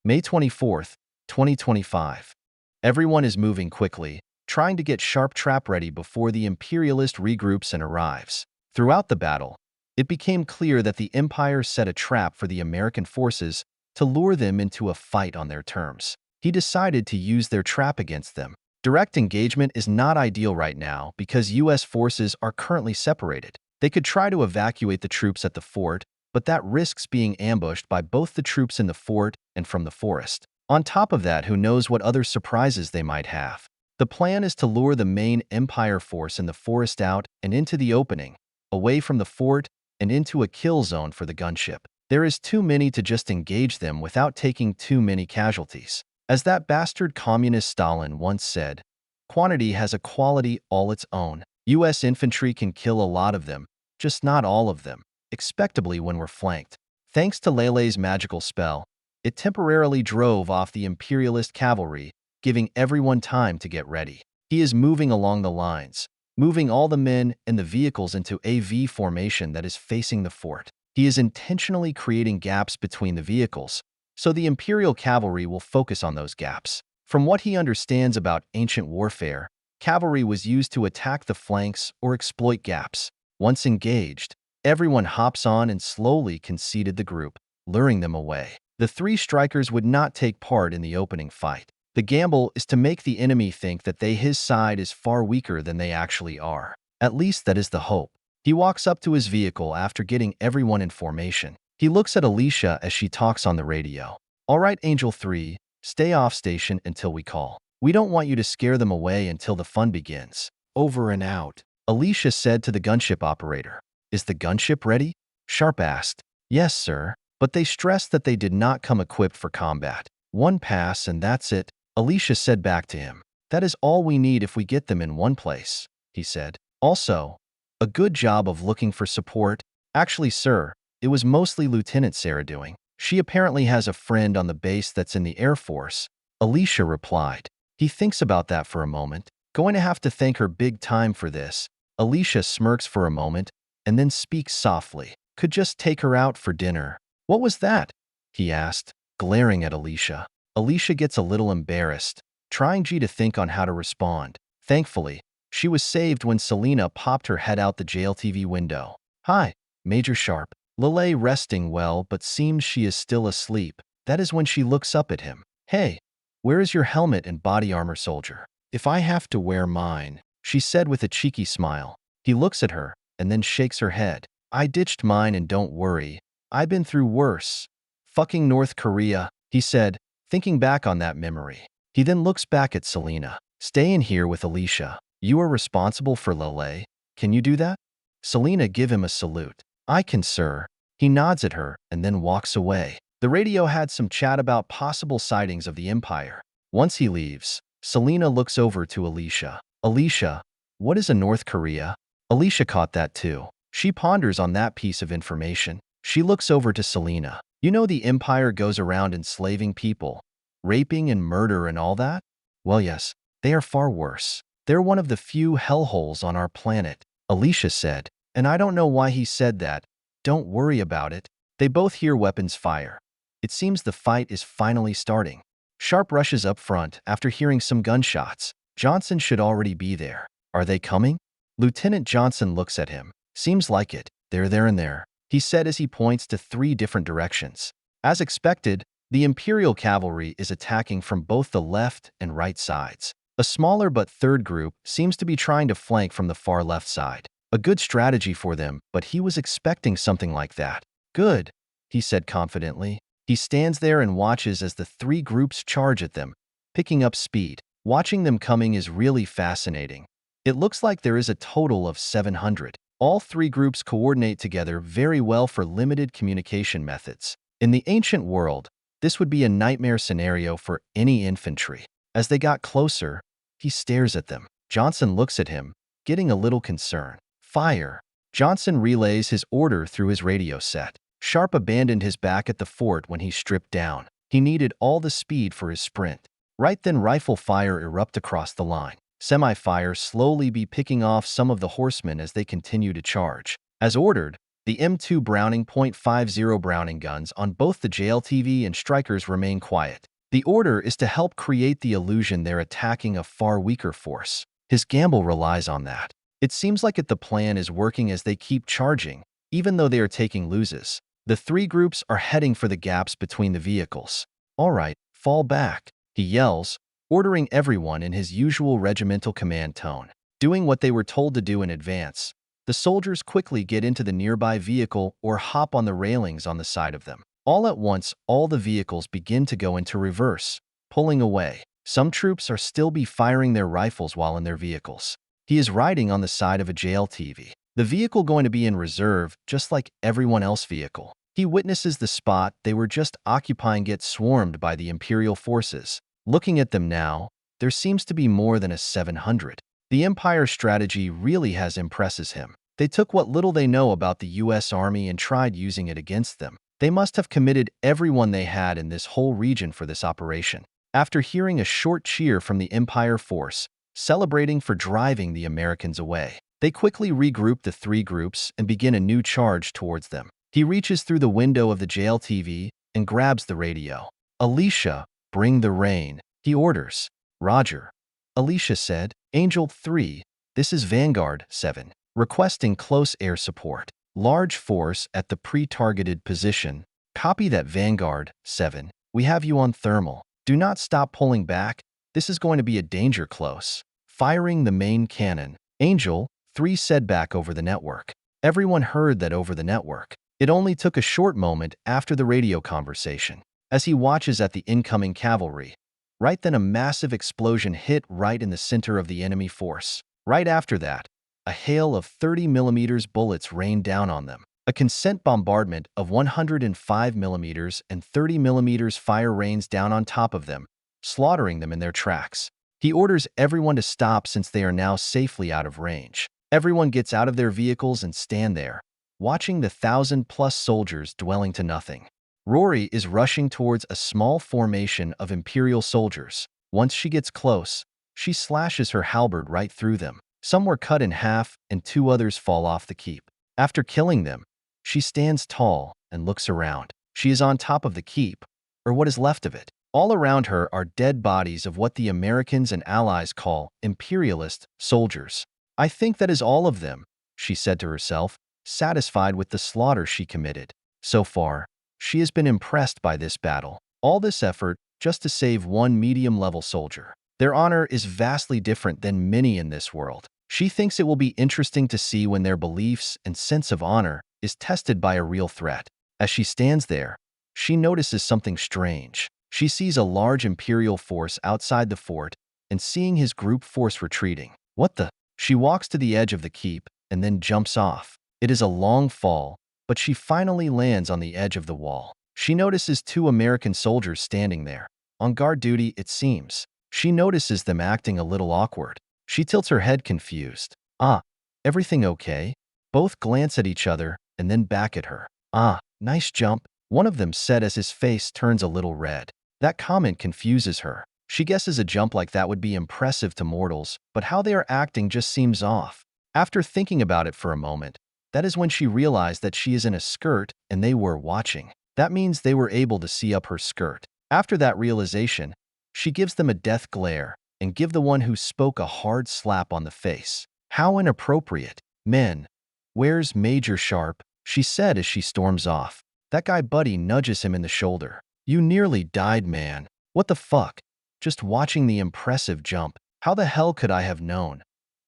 May 24, 2025. Everyone is moving quickly, trying to get Sharpe trap ready before the Imperialist regroups and arrives. Throughout the battle, it became clear that the Empire set a trap for the American forces to lure them into a fight on their terms. He decided to use their trap against them. Direct engagement is not ideal right now because U.S. forces are currently separated. They could try to evacuate the troops at the fort, but that risks being ambushed by both the troops in the fort and from the forest. On top of that, who knows what other surprises they might have. The plan is to lure the main Empire force in the forest out and into the opening, away from the fort and into a kill zone for the gunship. There is too many to just engage them without taking too many casualties. As that bastard communist Stalin once said, quantity has a quality all its own. US infantry can kill a lot of them, just not all of them, expectably when we're flanked. Thanks to Lelei's magical spell, it temporarily drove off the Imperialist cavalry, giving everyone time to get ready. He is moving along the lines, moving all the men and the vehicles into a V formation that is facing the fort. He is intentionally creating gaps between the vehicles, so the Imperial cavalry will focus on those gaps. From what he understands about ancient warfare, cavalry was used to attack the flanks or exploit gaps. Once engaged, everyone hops on and slowly conceded the group, luring them away. The three strikers would not take part in the opening fight. The gamble is to make the enemy think that his side is far weaker than they actually are. At least that is the hope. He walks up to his vehicle after getting everyone in formation. He looks at Alicia as she talks on the radio. "All right, Angel 3, stay off station until we call. We don't want you to scare them away until the fun begins. Over and out," Alicia said to the gunship operator. "Is the gunship ready?" Sharpe asked. "Yes, sir, but they stressed that they did not come equipped for combat. One pass and that's it," Alicia said back to him. "That is all we need if we get them in one place," he said. "Also, a good job of looking for support." "Actually, sir, it was mostly Lieutenant Sarah doing. She apparently has a friend on the base that's in the Air Force," Alicia replied. He thinks about that for a moment. "Going to have to thank her big time for this." Alicia smirks for a moment and then speaks softly. "Could just take her out for dinner." "What was that?" he asked, glaring at Alicia. Alicia gets a little embarrassed, trying to think on how to respond. Thankfully, she was saved when Selena popped her head out the jail TV window. "Hi, Major Sharpe." Lelei resting well but seems she is still asleep. That is when she looks up at him. "Hey, where is your helmet and body armor, soldier?" "If I have to wear mine," she said with a cheeky smile. He looks at her and then shakes her head. "I ditched mine and don't worry. I've been through worse. Fucking North Korea," he said, thinking back on that memory. He then looks back at Selena. "Stay in here with Alicia. You are responsible for Lelei. Can you do that?" Selena give him a salute. "I can, sir." He nods at her and then walks away. The radio had some chat about possible sightings of the Empire. Once he leaves, Selena looks over to Alicia. "Alicia, what is a North Korea?" Alicia caught that too. She ponders on that piece of information. She looks over to Selena. "You know the Empire goes around enslaving people, raping and murder and all that? Well, yes, they are far worse. They're one of the few hellholes on our planet," Alicia said. "And I don't know why he said that. Don't worry about it." They both hear weapons fire. It seems the fight is finally starting. Sharpe rushes up front after hearing some gunshots. Johnson should already be there. "Are they coming?" Lieutenant Johnson looks at him. "Seems like it. They're there and there," he said as he points to 3 different directions. As expected, the Imperial cavalry is attacking from both the left and right sides. A smaller but third group seems to be trying to flank from the far left side. A good strategy for them, but he was expecting something like that. "Good," he said confidently. He stands there and watches as the 3 groups charge at them, picking up speed. Watching them coming is really fascinating. It looks like there is a total of 700. All 3 groups coordinate together very well for limited communication methods. In the ancient world, this would be a nightmare scenario for any infantry. As they got closer, he stares at them. Johnson looks at him, getting a little concerned. "Fire." Johnson relays his order through his radio set. Sharpe abandoned his back at the fort when he stripped down. He needed all the speed for his sprint. Right then, rifle fire erupt across the line. Semi-fire slowly be picking off some of the horsemen as they continue to charge. As ordered, the M2 Browning .50 Browning guns on both the JLTV and strikers remain quiet. The order is to help create the illusion they're attacking a far weaker force. His gamble relies on that. It seems like the plan is working as they keep charging, even though they are taking losses. The 3 groups are heading for the gaps between the vehicles. "All right, fall back," he yells, ordering everyone in his usual regimental command tone. Doing what they were told to do in advance, the soldiers quickly get into the nearby vehicle or hop on the railings on the side of them. All at once, all the vehicles begin to go into reverse, pulling away. Some troops are still firing their rifles while in their vehicles. He is riding on the side of a JLTV. The vehicle going to be in reserve, just like everyone else's vehicle. He witnesses the spot they were just occupying get swarmed by the Imperial forces. Looking at them now, there seems to be more than a 700. The Empire's strategy really has impresses him. They took what little they know about the US Army and tried using it against them. They must have committed everyone they had in this whole region for this operation. After hearing a short cheer from the Empire force, celebrating for driving the Americans away, they quickly regroup the three groups and begin a new charge towards them. He reaches through the window of the jail TV and grabs the radio. "Alicia, bring the rain," he orders. "Roger," Alicia said. "Angel 3, this is Vanguard 7, requesting close air support. Large force at the pre-targeted position. Copy that, Vanguard 7. We have you on thermal. Do not stop pulling back. This is going to be a danger close. Firing the main cannon." Angel 3 said back over the network. Everyone heard that over the network. It only took a short moment after the radio conversation. As he watches at the incoming cavalry, right then a massive explosion hit right in the center of the enemy force. Right after that, a hail of 30mm bullets rained down on them. A consent bombardment of 105mm and 30mm fire rains down on top of them, slaughtering them in their tracks. He orders everyone to stop since they are now safely out of range. Everyone gets out of their vehicles and stand there, watching the 1,000+ soldiers dwelling to nothing. Rory is rushing towards a small formation of Imperial soldiers. Once she gets close, she slashes her halberd right through them. Some were cut in half and 2 others fall off the keep. After killing them, she stands tall and looks around. She is on top of the keep, or what is left of it. All around her are dead bodies of what the Americans and Allies call imperialist soldiers. "I think that is all of them," she said to herself, satisfied with the slaughter she committed. So far, she has been impressed by this battle. All this effort just to save one medium-level soldier. Their honor is vastly different than many in this world. She thinks it will be interesting to see when their beliefs and sense of honor is tested by a real threat. As she stands there, she notices something strange. She sees a large Imperial force outside the fort and seeing his group force retreating. What the? She walks to the edge of the keep and then jumps off. It is a long fall, but she finally lands on the edge of the wall. She notices 2 American soldiers standing there, on guard duty it seems. She notices them acting a little awkward. She tilts her head confused. "Ah, everything okay?" Both glance at each other and then back at her. "Ah, nice jump," one of them said as his face turns a little red. That comment confuses her. She guesses a jump like that would be impressive to mortals, but how they are acting just seems off. After thinking about it for a moment, that is when she realized that she is in a skirt and they were watching. That means they were able to see up her skirt. After that realization, she gives them a death glare and give the one who spoke a hard slap on the face. "How inappropriate. Men, where's Major Sharpe?" she said as she storms off. That guy Buddy nudges him in the shoulder. "You nearly died, man. What the fuck? Just watching the impressive jump. How the hell could I have known?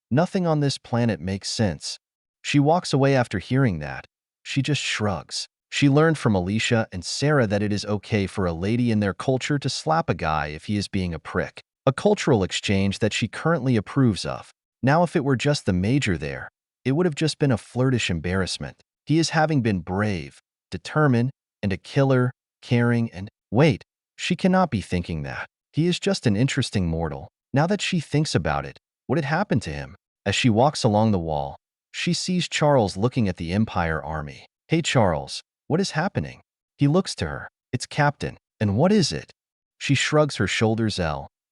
Nothing on this planet makes sense." She walks away after hearing that. She just shrugs. She learned from Alicia and Sarah that it is okay for a lady in their culture to slap a guy if he is being a prick. A cultural exchange that she currently approves of. Now if it were just the Major there, it would have just been a flirtish embarrassment. He is having been brave, determined, and a killer, caring and… Wait, she cannot be thinking that. He is just an interesting mortal. Now that she thinks about it, what had happened to him? As she walks along the wall, she sees Charles looking at the Empire army. "Hey Charles, what is happening?" He looks to her. "It's Captain." "And what is it?" She shrugs her shoulders,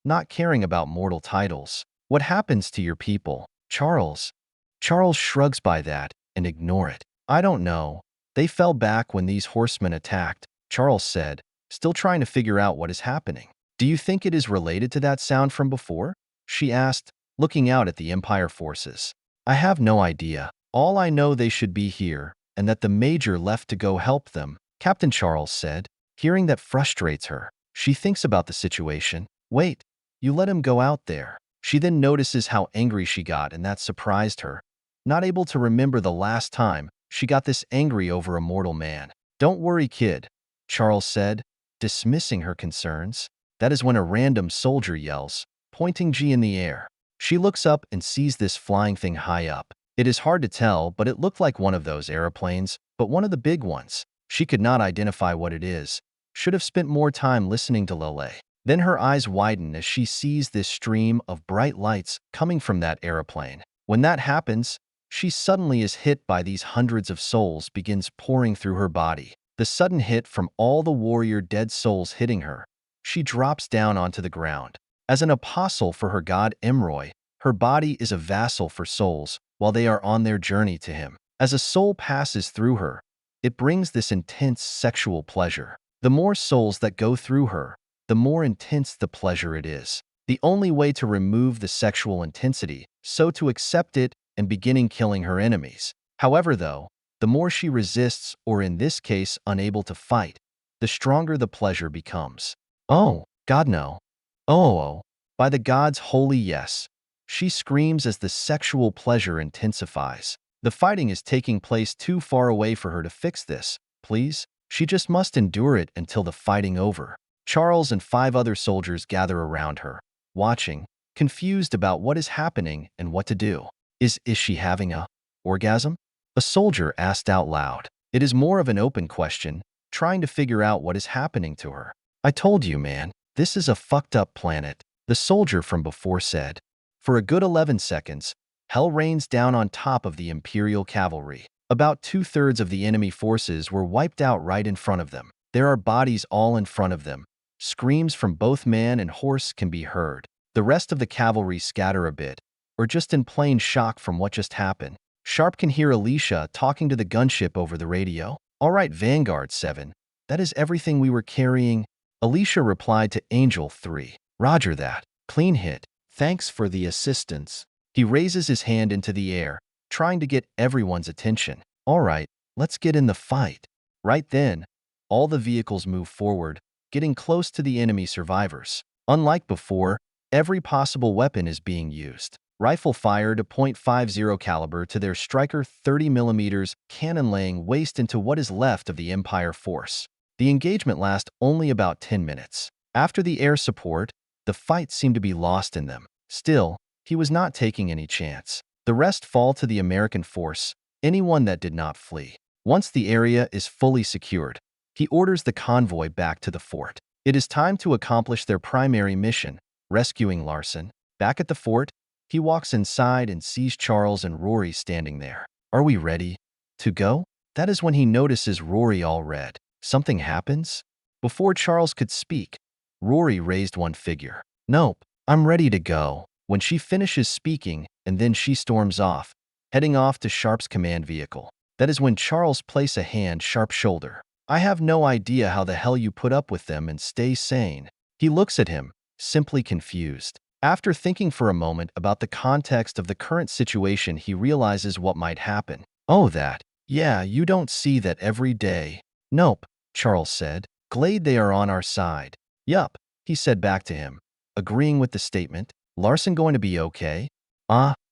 not caring about mortal titles. "What happens to your people, Charles?" Charles shrugs by that and ignore it. "I don't know. They fell back when these horsemen attacked," Charles said, still trying to figure out what is happening. "Do you think it is related to that sound from before?" she asked, looking out at the Empire forces. "I have no idea. All I know they should be here, and that the Major left to go help them," Captain Charles said. Hearing that frustrates her. She thinks about the situation. "Wait, you let him go out there." She then notices how angry she got, and that surprised her. Not able to remember the last time she got this angry over a mortal man. "Don't worry, kid," Charles said, dismissing her concerns. That is when a random soldier yells, pointing G in the air. She looks up and sees this flying thing high up. It is hard to tell, but it looked like one of those airplanes, but one of the big ones. She could not identify what it is. Should have spent more time listening to Lelei. Then her eyes widen as she sees this stream of bright lights coming from that aeroplane. When that happens, she suddenly is hit by these hundreds of souls begins pouring through her body. The sudden hit from all the warrior dead souls hitting her. She drops down onto the ground. As an apostle for her god Emroy, her body is a vassal for souls while they are on their journey to him. As a soul passes through her, it brings this intense sexual pleasure. The more souls that go through her, the more intense the pleasure it is. The only way to remove the sexual intensity, so to accept it and beginning killing her enemies. However, though, the more she resists, or in this case, unable to fight, the stronger the pleasure becomes. Oh, God no. Oh, by the gods holy yes. She screams as the sexual pleasure intensifies. The fighting is taking place too far away for her to fix this, please. She just must endure it until the fighting over. Charles and 5 other soldiers gather around her, watching, confused about what is happening and what to do. Is she having a orgasm? A soldier asked out loud. It is more of an open question, trying to figure out what is happening to her. I told you, man, this is a fucked up planet, the soldier from before said. For a good 11 seconds, hell rains down on top of the Imperial cavalry. About 2/3 of the enemy forces were wiped out right in front of them. There are bodies all in front of them. Screams from both man and horse can be heard. The rest of the cavalry scatter a bit, or just in plain shock from what just happened. Sharpe can hear Alicia talking to the gunship over the radio. All right, Vanguard 7. That is everything we were carrying. Alicia replied to Angel 3. Roger that. Clean hit. Thanks for the assistance. He raises his hand into the air, trying to get everyone's attention. All right, let's get in the fight. Right then, all the vehicles move forward, getting close to the enemy survivors. Unlike before, every possible weapon is being used. Rifle fire to .50 caliber to their striker 30mm cannon laying waste into what is left of the Empire force. The engagement lasts only about 10 minutes. After the air support, the fight seemed to be lost in them. Still, he was not taking any chance. The rest fall to the American force, anyone that did not flee. Once the area is fully secured, he orders the convoy back to the fort. It is time to accomplish their primary mission, rescuing Larson. Back at the fort, he walks inside and sees Charles and Rory standing there. Are we ready to go? That is when he notices Rory all red. Something happens? Before Charles could speak, Rory raised one figure. Nope, I'm ready to go. When she finishes speaking, and then she storms off, heading off to Sharpe's command vehicle. That is when Charles places a hand Sharpe's shoulder. I have no idea how the hell you put up with them and stay sane. He looks at him, simply confused. After thinking for a moment about the context of the current situation, he realizes what might happen. Oh, that. Yeah, you don't see that every day. Nope, Charles said. Glad they are on our side. Yup, he said back to him, agreeing with the statement. Larson going to be okay?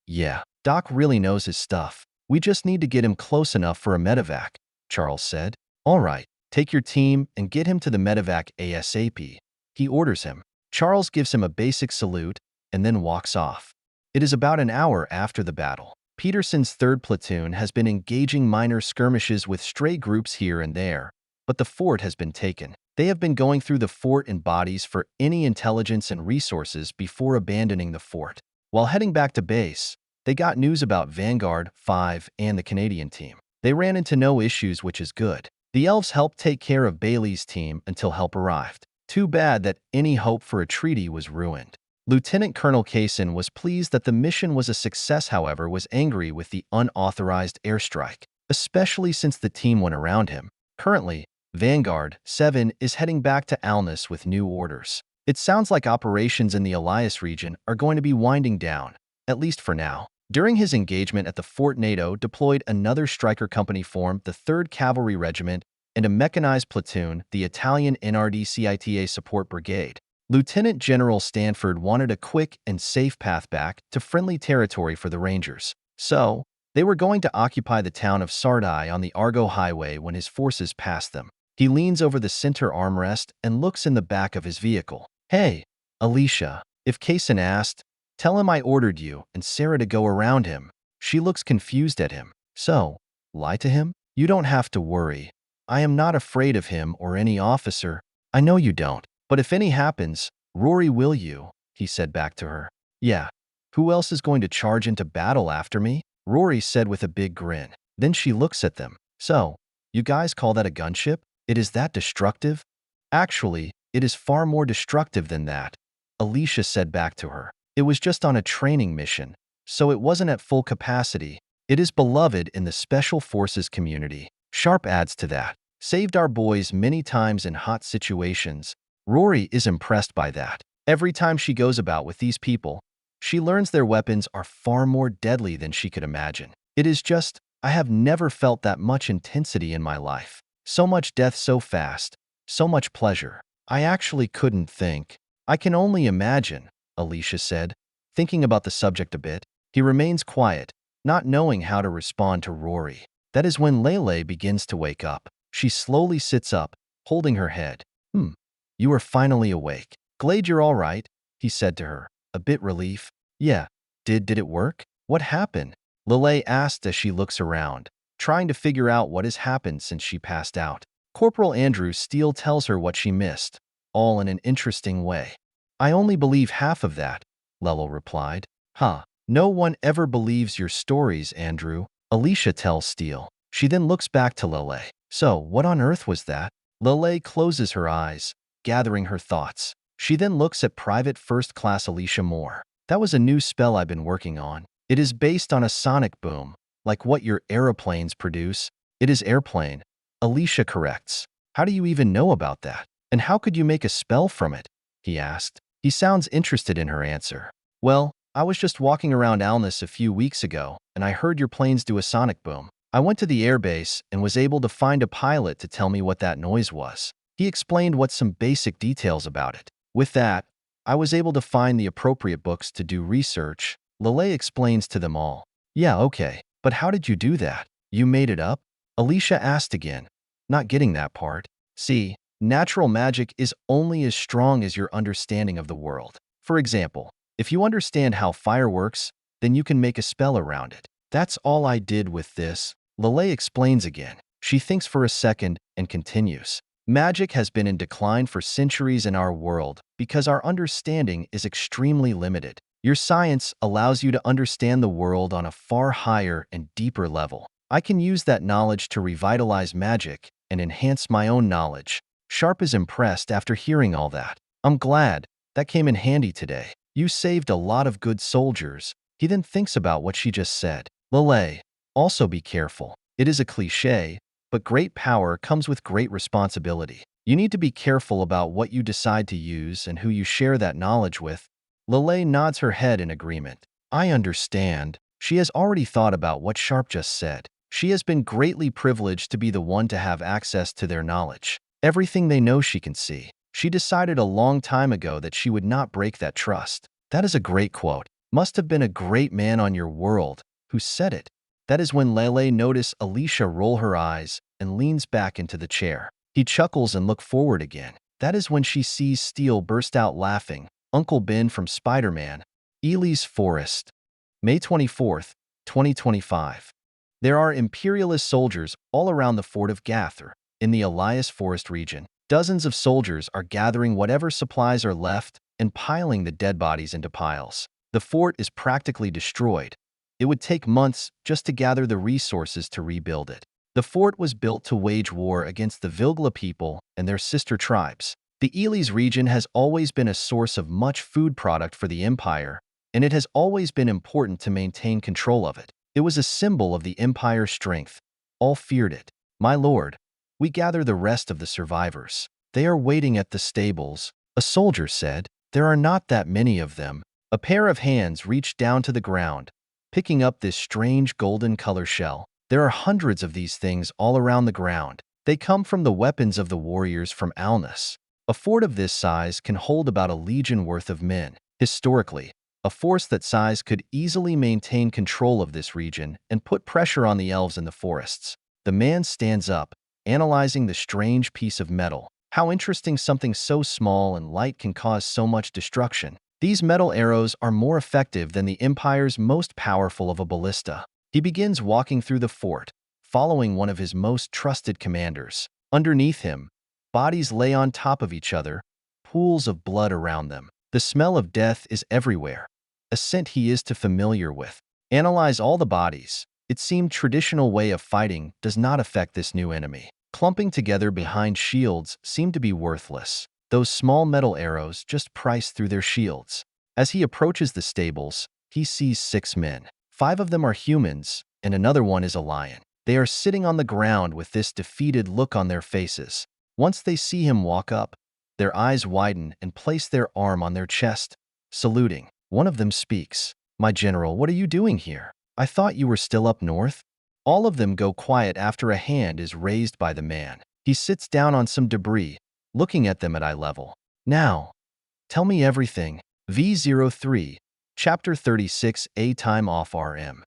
Yeah. Doc really knows his stuff. We just need to get him close enough for a medevac, Charles said. All right, take your team and get him to the medevac ASAP. He orders him. Charles gives him a basic salute and then walks off. It is about an hour after the battle. Peterson's 3rd platoon has been engaging minor skirmishes with stray groups here and there, but the fort has been taken. They have been going through the fort in bodies for any intelligence and resources before abandoning the fort. While heading back to base, they got news about Vanguard 5 and the Canadian team. They ran into no issues, which is good. The elves helped take care of Bailey's team until help arrived. Too bad that any hope for a treaty was ruined. Lieutenant Colonel Kaysen was pleased that the mission was a success, however, was angry with the unauthorized airstrike, especially since the team went around him. Currently, Vanguard 7 is heading back to Alness with new orders. It sounds like operations in the Elias region are going to be winding down, at least for now. During his engagement at the fort, NATO deployed another striker company formed the 3rd Cavalry Regiment and a mechanized platoon, the Italian NRDCITA Support Brigade. Lieutenant General Stanford wanted a quick and safe path back to friendly territory for the Rangers. So, they were going to occupy the town of Sardai on the Argo Highway when his forces passed them. He leans over the center armrest and looks in the back of his vehicle. Hey, Alicia, if Kaysen asked, tell him I ordered you and Sarah to go around him. She looks confused at him. So, lie to him? You don't have to worry. I am not afraid of him or any officer. I know you don't. But if any happens, Rory, will you? He said back to her. Yeah. Who else is going to charge into battle after me? Rory said with a big grin. Then she looks at them. So, you guys call that a gunship? It is that destructive? Actually, it is far more destructive than that, Alicia said back to her. It was just on a training mission, so it wasn't at full capacity. It is beloved in the Special Forces community. Sharpe adds to that. Saved our boys many times in hot situations. Rory is impressed by that. Every time she goes about with these people, she learns their weapons are far more deadly than she could imagine. It is just, I have never felt that much intensity in my life. So much death so fast, so much pleasure. I actually couldn't think. I can only imagine, Alicia said, thinking about the subject a bit. He remains quiet, not knowing how to respond to Rory. That is when Lelei begins to wake up. She slowly sits up, holding her head. You are finally awake. Glad you're all right, he said to her, a bit relief. Yeah. Did it work? What happened? Lelei asked as she looks around, trying to figure out what has happened since she passed out. Corporal Andrew Steele tells her what she missed, all in an interesting way. I only believe half of that, Lelei replied. No one ever believes your stories, Andrew, Alicia tells Steele. She then looks back to Lelei. So, what on earth was that? Lelei closes her eyes, gathering her thoughts. She then looks at Private First Class Alicia Moore. That was a new spell I've been working on. It is based on a sonic boom, like what your aeroplanes produce. It is airplane. Alicia corrects. How do you even know about that? And how could you make a spell from it? He asked. He sounds interested in her answer. Well, I was just walking around Alness a few weeks ago, and I heard your planes do a sonic boom. I went to the airbase and was able to find a pilot to tell me what that noise was. He explained some basic details about it. With that, I was able to find the appropriate books to do research. Lelei explains to them all. Yeah, okay, but how did you do that? You made it up? Alicia asked again, not getting that part. See, natural magic is only as strong as your understanding of the world. For example, if you understand how fire works, then you can make a spell around it. That's all I did with this. Lelei explains again. She thinks for a second and continues. Magic has been in decline for centuries in our world because our understanding is extremely limited. Your science allows you to understand the world on a far higher and deeper level. I can use that knowledge to revitalize magic and enhance my own knowledge. Sharpe is impressed after hearing all that. I'm glad. That came in handy today. You saved a lot of good soldiers. He then thinks about what she just said. Lelei, also be careful. It is a cliché, but great power comes with great responsibility. You need to be careful about what you decide to use and who you share that knowledge with. Lelei nods her head in agreement. I understand. She has already thought about what Sharpe just said. She has been greatly privileged to be the one to have access to their knowledge. Everything they know she can see. She decided a long time ago that she would not break that trust. That is a great quote. Must have been a great man on your world who said it. That is when Lelei notices Alicia roll her eyes and leans back into the chair. He chuckles and looks forward again. That is when she sees Steele burst out laughing. Uncle Ben from Spider-Man. Elias Forest. May 24th, 2025. There are imperialist soldiers all around the fort of Gather, in the Elias Forest region. Dozens of soldiers are gathering whatever supplies are left and piling the dead bodies into piles. The fort is practically destroyed. It would take months just to gather the resources to rebuild it. The fort was built to wage war against the Vilgla people and their sister tribes. The Elias region has always been a source of much food product for the Empire, and it has always been important to maintain control of it. It was a symbol of the Empire's strength. All feared it. My lord, we gather the rest of the survivors. They are waiting at the stables, a soldier said. There are not that many of them. A pair of hands reached down to the ground, picking up this strange golden color shell. There are hundreds of these things all around the ground. They come from the weapons of the warriors from Alness. A fort of this size can hold about a legion worth of men. Historically, a force that size could easily maintain control of this region and put pressure on the elves in the forests. The man stands up, analyzing the strange piece of metal. How interesting something so small and light can cause so much destruction. These metal arrows are more effective than the Empire's most powerful of a ballista. He begins walking through the fort, following one of his most trusted commanders. Underneath him, bodies lay on top of each other, pools of blood around them. The smell of death is everywhere, a scent he is too familiar with. Analyze all the bodies. It seemed traditional way of fighting does not affect this new enemy. Clumping together behind shields seem to be worthless. Those small metal arrows just price through their shields. As he approaches the stables, he sees 6 men. 5 of them are humans, and another one is a lion. They are sitting on the ground with this defeated look on their faces. Once they see him walk up, their eyes widen and place their arm on their chest, saluting. One of them speaks. "My general, what are you doing here? I thought you were still up north." All of them go quiet after a hand is raised by the man. He sits down on some debris, looking at them at eye level. "Now, tell me everything." V03, Chapter 36, A Time Off RM.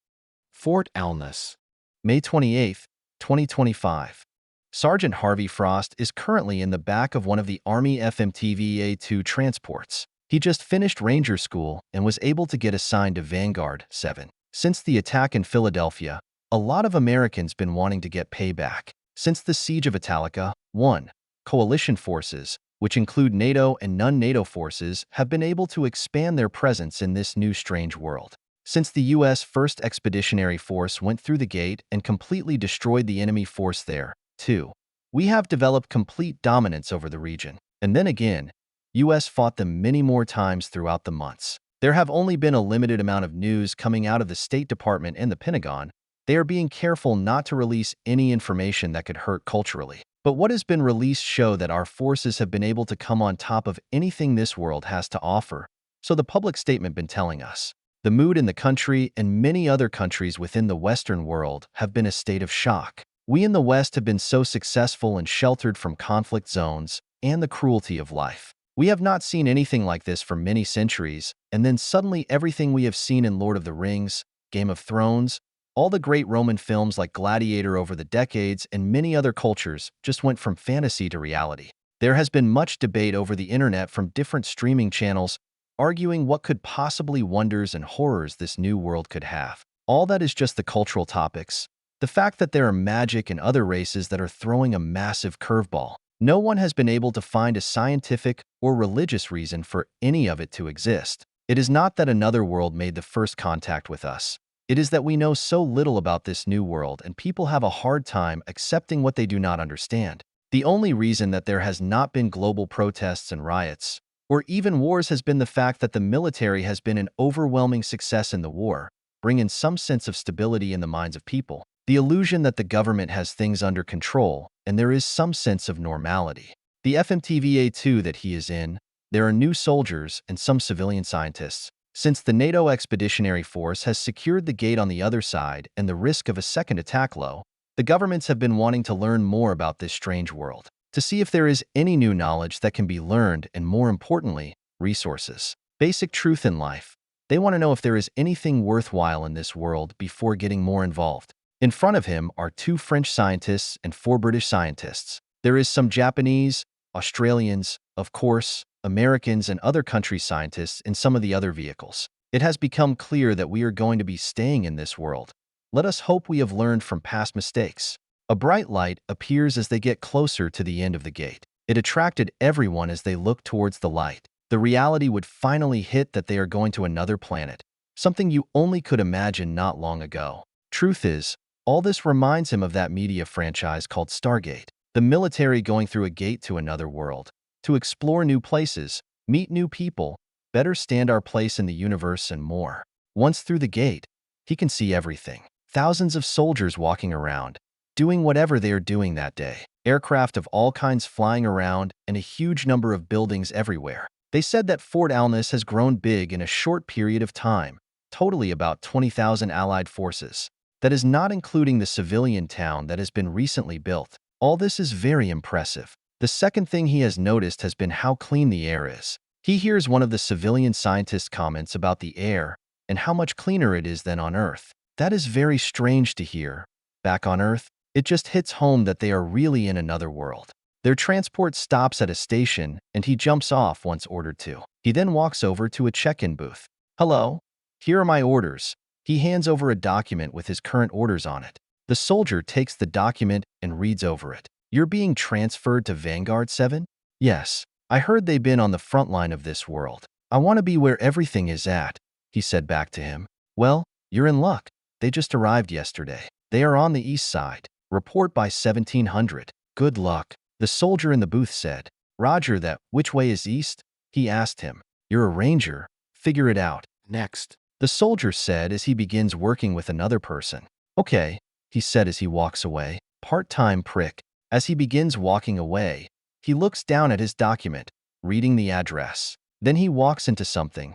Fort Alness, May 28, 2025. Sergeant Harvey Frost is currently in the back of one of the Army FMTVA-2 transports. He just finished Ranger School and was able to get assigned to Vanguard 7. Since the attack in Philadelphia, a lot of Americans been wanting to get payback. Since the siege of Italica, 1. Coalition forces, which include NATO and non-NATO forces, have been able to expand their presence in this new strange world. Since the U.S. 1st Expeditionary Force went through the gate and completely destroyed the enemy force there, 2. We have developed complete dominance over the region. And then again, U.S. fought them many more times throughout the months. There have only been a limited amount of news coming out of the State Department and the Pentagon. They are being careful not to release any information that could hurt culturally. But what has been released show that our forces have been able to come on top of anything this world has to offer. So the public statement been telling us. The mood in the country and many other countries within the Western world have been a state of shock. We in the West have been so successful and sheltered from conflict zones and the cruelty of life. We have not seen anything like this for many centuries, and then suddenly everything we have seen in Lord of the Rings, Game of Thrones, all the great Roman films like Gladiator over the decades and many other cultures just went from fantasy to reality. There has been much debate over the internet from different streaming channels arguing what could possibly wonders and horrors this new world could have. All that is just the cultural topics. The fact that there are magic and other races that are throwing a massive curveball. No one has been able to find a scientific or religious reason for any of it to exist. It is not that another world made the first contact with us. It is that we know so little about this new world and people have a hard time accepting what they do not understand. The only reason that there has not been global protests and riots, or even wars, has been the fact that the military has been an overwhelming success in the war, bringing some sense of stability in the minds of people. The illusion that the government has things under control, and there is some sense of normality. The FMTVA-2 that he is in, there are new soldiers and some civilian scientists. Since the NATO Expeditionary Force has secured the gate on the other side and the risk of a second attack low, the governments have been wanting to learn more about this strange world, to see if there is any new knowledge that can be learned and, more importantly, resources. Basic truth in life. They want to know if there is anything worthwhile in this world before getting more involved. In front of him are 2 French scientists and 4 British scientists. There is some Japanese, Australians, of course, Americans and other country scientists in some of the other vehicles. It has become clear that we are going to be staying in this world. Let us hope we have learned from past mistakes. A bright light appears as they get closer to the end of the gate. It attracted everyone as they looked towards the light. The reality would finally hit that they are going to another planet, something you only could imagine not long ago. Truth is, all this reminds him of that media franchise called Stargate. The military going through a gate to another world, to explore new places, meet new people, better stand our place in the universe and more. Once through the gate, he can see everything. Thousands of soldiers walking around, doing whatever they are doing that day. Aircraft of all kinds flying around and a huge number of buildings everywhere. They said that Fort Alness has grown big in a short period of time, totally about 20,000 Allied forces. That is not including the civilian town that has been recently built. All this is very impressive. The second thing he has noticed has been how clean the air is. He hears one of the civilian scientists' comments about the air and how much cleaner it is than on Earth. That is very strange to hear. Back on Earth, it just hits home that they are really in another world. Their transport stops at a station and he jumps off once ordered to. He then walks over to a check-in booth. "Hello, here are my orders." He hands over a document with his current orders on it. The soldier takes the document and reads over it. "You're being transferred to Vanguard 7? Yes. I heard they've been on the front line of this world. I want to be where everything is at, he said back to him. Well, you're in luck. They just arrived yesterday. They are on the east side. Report by 1700. Good luck. The soldier in the booth said. Roger that. Which way is east? He asked him. You're a ranger. Figure it out. Next. The soldier said as he begins working with another person. Okay, he said as he walks away. Part-time prick. As he begins walking away, he looks down at his document, reading the address. Then he walks into something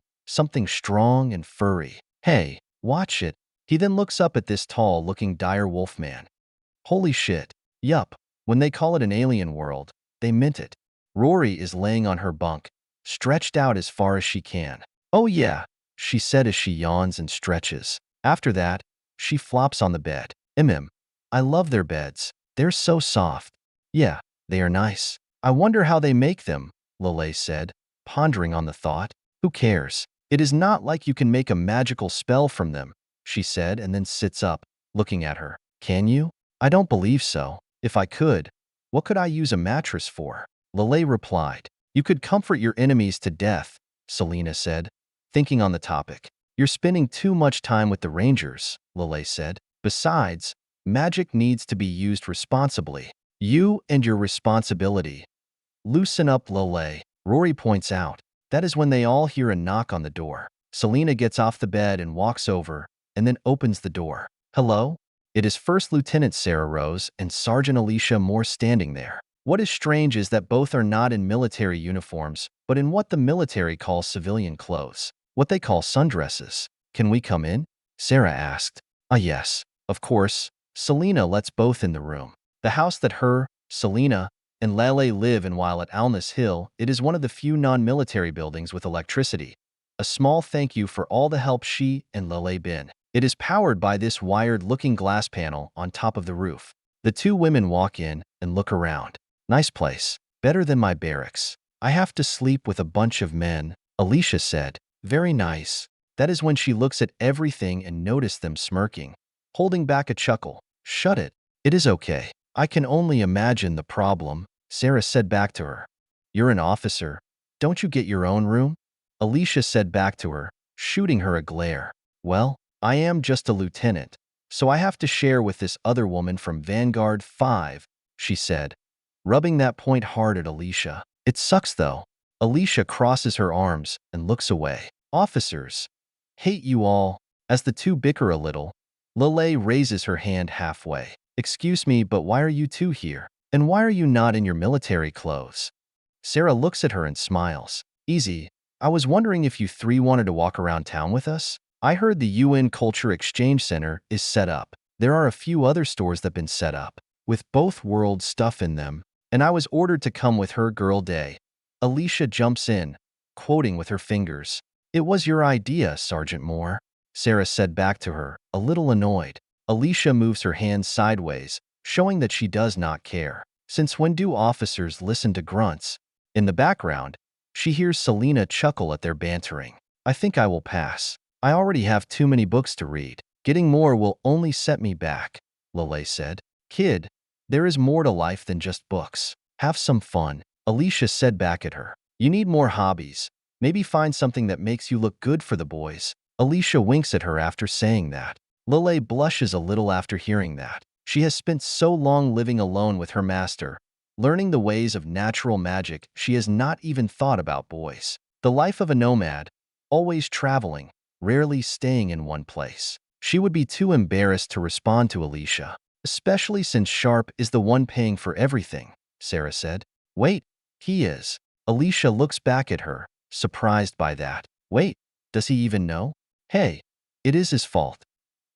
strong and furry. Hey, watch it. He then looks up at this tall-looking dire wolfman. Holy shit. Yup, when they call it an alien world, they meant it. Rory is laying on her bunk, stretched out as far as she can. Oh yeah, she said as she yawns and stretches. After that, she flops on the bed. I love their beds. They're so soft. Yeah, they are nice. I wonder how they make them, Lelei said, pondering on the thought. Who cares? It is not like you can make a magical spell from them, she said and then sits up, looking at her. Can you? I don't believe so. If I could, what could I use a mattress for? Lelei replied. You could comfort your enemies to death, Selena said, thinking on the topic. You're spending too much time with the Rangers, Lelei said. Besides, magic needs to be used responsibly. You and your responsibility. Loosen up, Lelei, Rory points out. That is when they all hear a knock on the door. Selena gets off the bed and walks over, and then opens the door. Hello? It is First Lieutenant Sarah Rose and Sergeant Alicia Moore standing there. What is strange is that both are not in military uniforms, but in what the military calls civilian clothes, what they call sundresses. Can we come in? Sarah asked. Yes, of course. Selena lets both in the room. The house that her, Selena, and Lelei live in while at Alness Hill, it is one of the few non-military buildings with electricity. A small thank you for all the help she and Lelei been. It is powered by this wired-looking glass panel on top of the roof. The two women walk in and look around. Nice place. Better than my barracks. I have to sleep with a bunch of men, Alicia said. Very nice. That is when she looks at everything and noticed them smirking, holding back a chuckle. Shut it. It is okay. I can only imagine the problem, Sarah said back to her. You're an officer. Don't you get your own room? Alicia said back to her, shooting her a glare. Well, I am just a lieutenant, so I have to share with this other woman from Vanguard 5, she said, rubbing that point hard at Alicia. It sucks though. Alicia crosses her arms and looks away. Officers. Hate you all. As the two bicker a little, Lelei raises her hand halfway. Excuse me, but why are you two here? And why are you not in your military clothes? Sarah looks at her and smiles. Easy. I was wondering if you three wanted to walk around town with us? I heard the UN Culture Exchange Center is set up. There are a few other stores that been set up, with both world stuff in them, and I was ordered to come with her girl day. Alicia jumps in, quoting with her fingers. It was your idea, Sergeant Moore, Sarah said back to her, a little annoyed. Alicia moves her hands sideways, showing that she does not care. Since when do officers listen to grunts? In the background, she hears Selena chuckle at their bantering. I think I will pass. I already have too many books to read. Getting more will only set me back, Lelei said. Kid, there is more to life than just books. Have some fun, Alicia said back at her. You need more hobbies. Maybe find something that makes you look good for the boys. Alicia winks at her after saying that. Lelei blushes a little after hearing that. She has spent so long living alone with her master, learning the ways of natural magic, she has not even thought about boys. The life of a nomad, always traveling, rarely staying in one place. She would be too embarrassed to respond to Alicia, especially since Sharpe is the one paying for everything, Sarah said. Wait, he is. Alicia looks back at her, surprised by that. Wait, does he even know? Hey, it is his fault.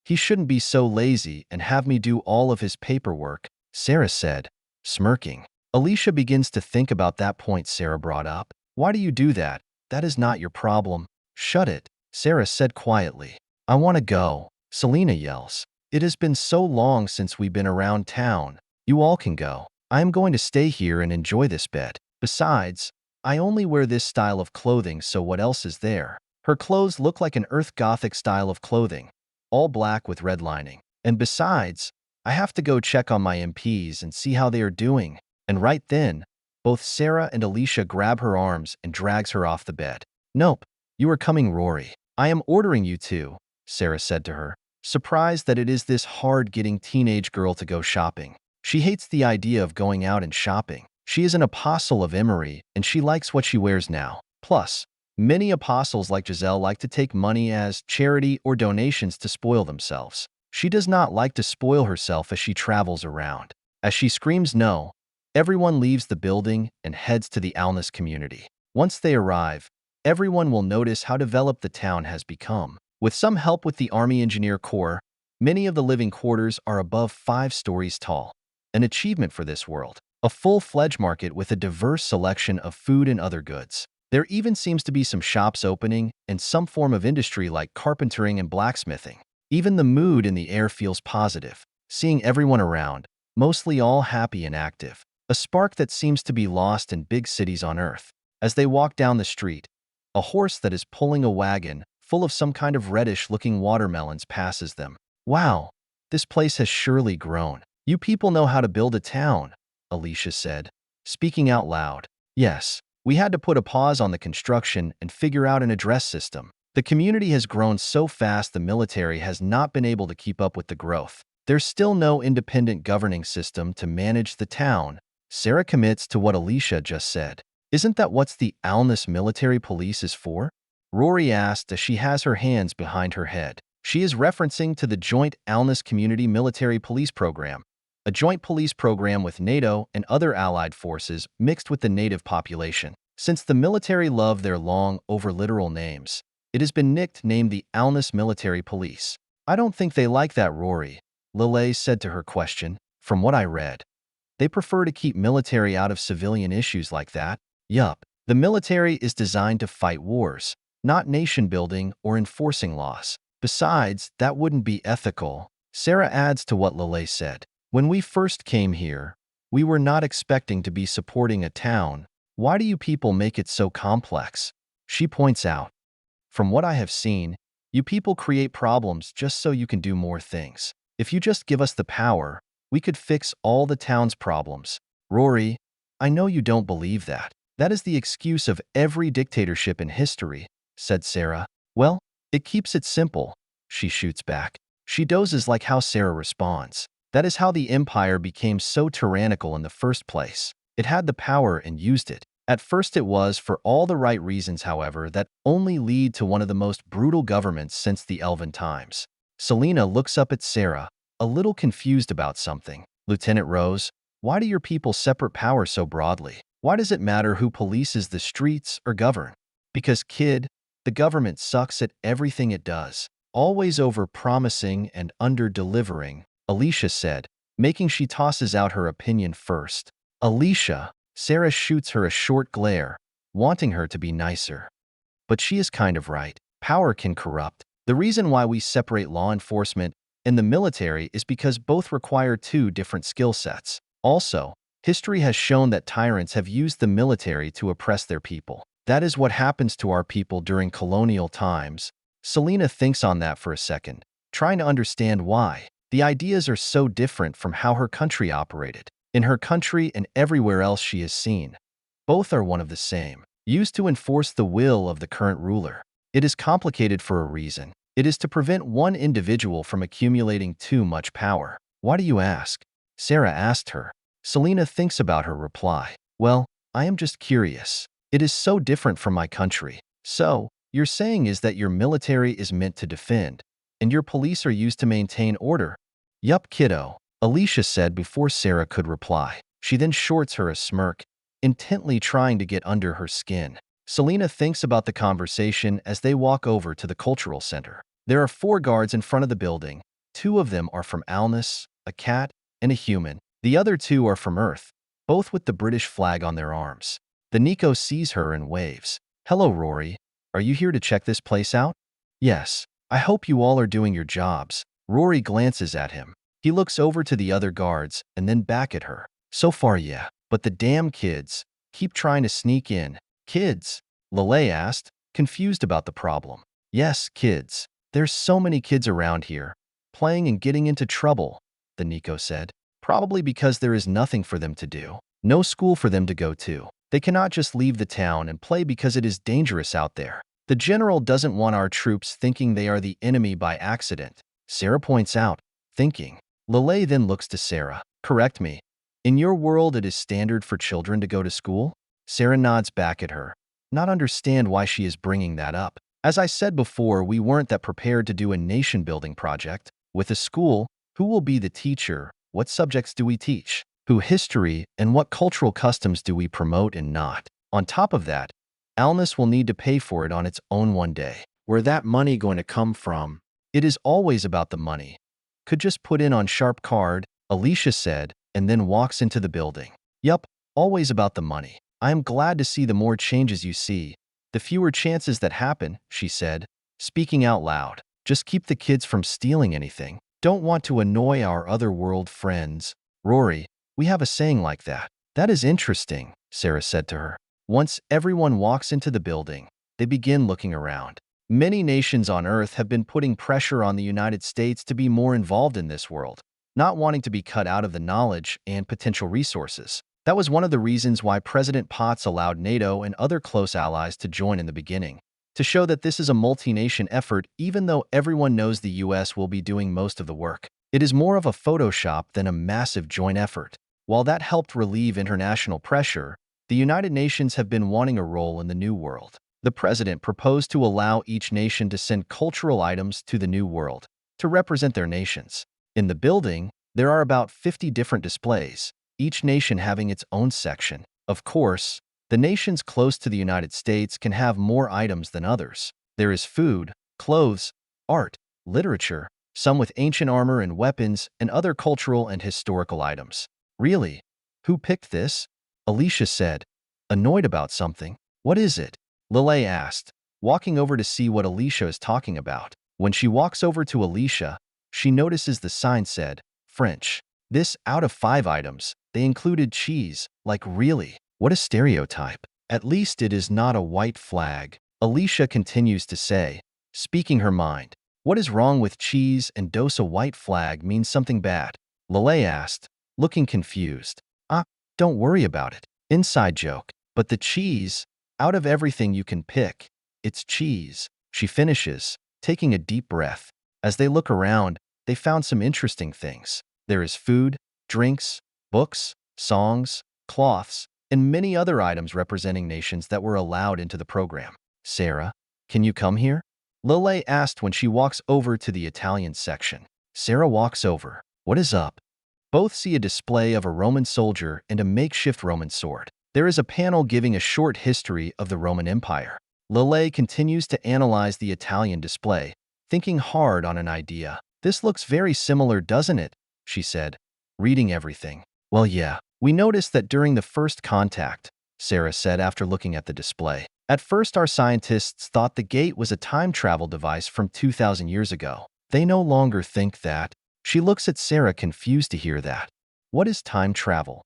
He shouldn't be so lazy and have me do all of his paperwork, Sarah said, smirking. Alicia begins to think about that point Sarah brought up. Why do you do that? That is not your problem. Shut it, Sarah said quietly. I want to go, Selena yells. It has been so long since we've been around town. You all can go. I am going to stay here and enjoy this bed. Besides, I only wear this style of clothing, so what else is there? Her clothes look like an Earth Gothic style of clothing, all black with red lining. And besides, I have to go check on my MPs and see how they are doing. And right then, Both Sarah and Alicia grab her arms and drags her off the bed. "Nope, you are coming, Rory. I am ordering you to," Sarah said to her, surprised that it is this hard-getting teenage girl to go shopping. She hates the idea of going out and shopping. She is an apostle of Emery, and she likes what she wears now. Plus, many apostles like Giselle like to take money as charity or donations to spoil themselves. She does not like to spoil herself as she travels around. As she screams no, everyone leaves the building and heads to the alness community. Once they arrive, everyone will notice how developed the town has become. With some help with the Army Engineer Corps, many of the living quarters are above 5 stories tall, an achievement for this world. A full-fledged market with a diverse selection of food and other goods. There even seems to be some shops opening and some form of industry like carpentering and blacksmithing. Even the mood in the air feels positive, seeing everyone around, mostly all happy and active. A spark that seems to be lost in big cities on Earth. As they walk down the street, a horse that is pulling a wagon full of some kind of reddish-looking watermelons passes them. "Wow, this place has surely grown. You people know how to build a town," Alicia said, speaking out loud. "Yes, we had to put a pause on the construction and figure out an address system. The community has grown so fast the military has not been able to keep up with the growth. There's still no independent governing system to manage the town." Sarah commits to what Alicia just said. "Isn't that what the alness military police is for?" Rory asked as she has her hands behind her head. She is referencing to the Joint Alness Community Military Police Program, a joint police program with NATO and other allied forces mixed with the native population. Since the military love their long, over-literal names, it has been nicknamed the Alness Military Police. "I don't think they like that, Rory," Lelei said to her question. "From what I read, they prefer to keep military out of civilian issues like that." "Yup, the military is designed to fight wars, not nation-building or enforcing laws. Besides, that wouldn't be ethical," Sarah adds to what Lelei said. "When we first came here, we were not expecting to be supporting a town. Why do you people make it so complex?" She points out, "From what I have seen, you people create problems just so you can do more things. If you just give us the power, we could fix all the town's problems." "Rory, I know you don't believe that. That is the excuse of every dictatorship in history," said Sarah. "Well, it keeps it simple," she shoots back. She dozes like how Sarah responds. That is how the empire became so tyrannical in the first place. It had the power and used it. At first it was for all the right reasons, however, that only lead to one of the most brutal governments since the Elven times. Selena looks up at Sarah, a little confused about something. "Lieutenant Rose, why do your people separate power so broadly? Why does it matter who polices the streets or govern?" "Because, kid, the government sucks at everything it does. Always over-promising and under-delivering," Alicia said, making she tosses out her opinion first. "Alicia," Sarah shoots her a short glare, wanting her to be nicer. "But she is kind of right. Power can corrupt. The reason why we separate law enforcement and the military is because both require 2 different skill sets. Also, history has shown that tyrants have used the military to oppress their people. That is what happens to our people during colonial times." Selena thinks on that for a second, trying to understand why. The ideas are so different from how her country operated. In her country and everywhere else she has seen, both are one of the same, used to enforce the will of the current ruler. It is complicated for a reason. It is to prevent one individual from accumulating too much power. "Why do you ask?" Sarah asked her. Selena thinks about her reply. "Well, I am just curious. It is so different from my country." "So, you're saying is that your military is meant to defend, and your police are used to maintain order?" "Yup, kiddo," Alicia said before Sarah could reply. She then shorts her a smirk, intently trying to get under her skin. Selena thinks about the conversation as they walk over to the cultural center. There are 4 guards in front of the building. 2 of them are from Alness, a cat, and a human. The other 2 are from Earth, both with the British flag on their arms. The Nico sees her and waves. "Hello, Rory. Are you here to check this place out?" "Yes. I hope you all are doing your jobs." Rory glances at him. He looks over to the other guards and then back at her. "So far, yeah. But the damn kids keep trying to sneak in." "Kids?" Lelei asked, confused about the problem. "Yes, kids. There's so many kids around here, playing and getting into trouble," the Nico said. "Probably because there is nothing for them to do. No school for them to go to. They cannot just leave the town and play because it is dangerous out there. The general doesn't want our troops thinking they are the enemy by accident, Sarah points out, thinking. Lelei then looks to Sarah. Correct me. In your world, it is standard for children to go to school? Sarah nods back at her, not understand why she is bringing that up. As I said before, we weren't that prepared to do a nation-building project. With a school, who will be the teacher? What subjects do we teach? Who history and what cultural customs do we promote and not? On top of that, alness will need to pay for it on its own one day. Where that money going to come from? It is always about the money. Could just put in on Sharpe card, Alicia said, and then walks into the building. Yup, always about the money. I am glad to see the more changes you see, the fewer chances that happen, she said, speaking out loud. Just keep the kids from stealing anything. Don't want to annoy our other world friends. Rory, we have a saying like that. That is interesting, Sarah said to her. Once everyone walks into the building, they begin looking around. Many nations on Earth have been putting pressure on the United States to be more involved in this world, not wanting to be cut out of the knowledge and potential resources. That was one of the reasons why President Potts allowed NATO and other close allies to join in the beginning, to show that this is a multi-nation effort even though everyone knows the US will be doing most of the work. It is more of a Photoshop than a massive joint effort. While that helped relieve international pressure, the United Nations have been wanting a role in the New World. The president proposed to allow each nation to send cultural items to the New World to represent their nations. In the building, there are about 50 different displays, each nation having its own section. Of course, the nations close to the United States can have more items than others. There is food, clothes, art, literature, some with ancient armor and weapons, and other cultural and historical items. Really? Who picked this? Alicia said, annoyed about something. What is it? Lelei asked, walking over to see what Alicia is talking about. When she walks over to Alicia, she notices the sign said, French. This out of 5 items, they included cheese. Like really? What a stereotype. At least it is not a white flag. Alicia continues to say, speaking her mind. What is wrong with cheese and does a white flag mean something bad? Lelei asked, looking confused. Don't worry about it. Inside joke. But the cheese, out of everything you can pick, it's cheese. She finishes, taking a deep breath. As they look around, they found some interesting things. There is food, drinks, books, songs, cloths, and many other items representing nations that were allowed into the program. Sarah, can you come here? Lelei asked when she walks over to the Italian section. Sarah walks over. What is up? Both see a display of a Roman soldier and a makeshift Roman sword. There is a panel giving a short history of the Roman Empire. Lelei continues to analyze the Italian display, thinking hard on an idea. This looks very similar, doesn't it? She said, reading everything. Well, yeah. We noticed that during the first contact, Sarah said after looking at the display. At first, our scientists thought the gate was a time travel device from 2,000 years ago. They no longer think that. She looks at Sarah, confused to hear that. What is time travel?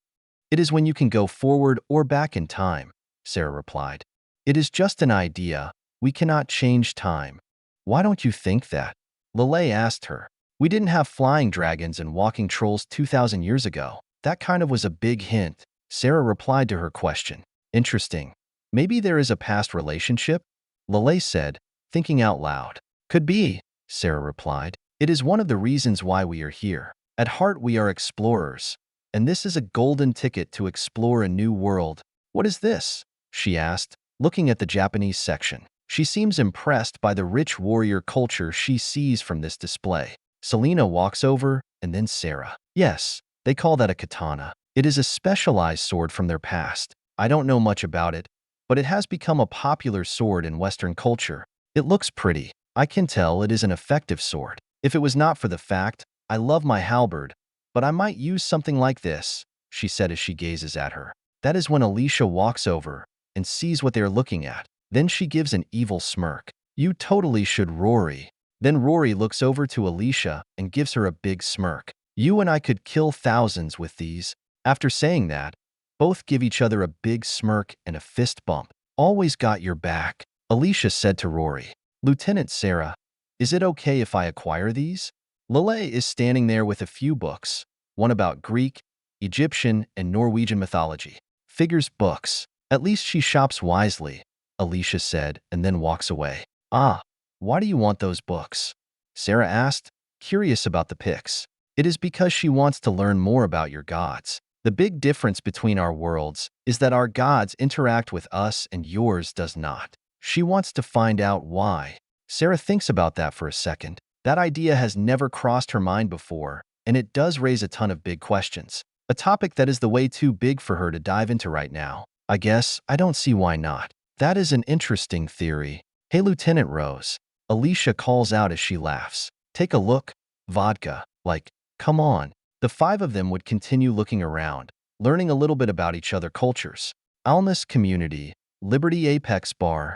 It is when you can go forward or back in time, Sarah replied. It is just an idea. We cannot change time. Why don't you think that? Lelei asked her. We didn't have flying dragons and walking trolls 2,000 years ago. That kind of was a big hint, Sarah replied to her question. Interesting. Maybe there is a past relationship? Lelei said, thinking out loud. Could be, Sarah replied. It is one of the reasons why we are here. At heart, we are explorers. And this is a golden ticket to explore a new world. What is this? She asked, looking at the Japanese section. She seems impressed by the rich warrior culture she sees from this display. Selena walks over, and then Sarah. Yes, they call that a katana. It is a specialized sword from their past. I don't know much about it, but it has become a popular sword in Western culture. It looks pretty. I can tell it is an effective sword. If it was not for the fact I love my halberd, but I might use something like this, she said as she gazes at her. That is when Alicia walks over and sees what they are looking at. Then she gives an evil smirk. You totally should, Rory. Then Rory looks over to Alicia and gives her a big smirk. You and I could kill thousands with these. After saying that, both give each other a big smirk and a fist bump. Always got your back, Alicia said to Rory. Lieutenant Sarah, is it okay if I acquire these? Lelei is standing there with a few books, one about Greek, Egyptian, and Norwegian mythology. Figures books. At least she shops wisely, Alicia said, and then walks away. Ah, why do you want those books? Sarah asked, curious about the pics. It is because she wants to learn more about your gods. The big difference between our worlds is that our gods interact with us and yours does not. She wants to find out why. Sarah thinks about that for a second. That idea has never crossed her mind before, and it does raise a ton of big questions. A topic that is the way too big for her to dive into right now. I guess I don't see why not. That is an interesting theory. Hey, Lieutenant Rose. Alicia calls out as she laughs. Take a look. Vodka. Like, come on. The five of them would continue looking around, learning a little bit about each other cultures. Alness Community, Liberty Apex Bar.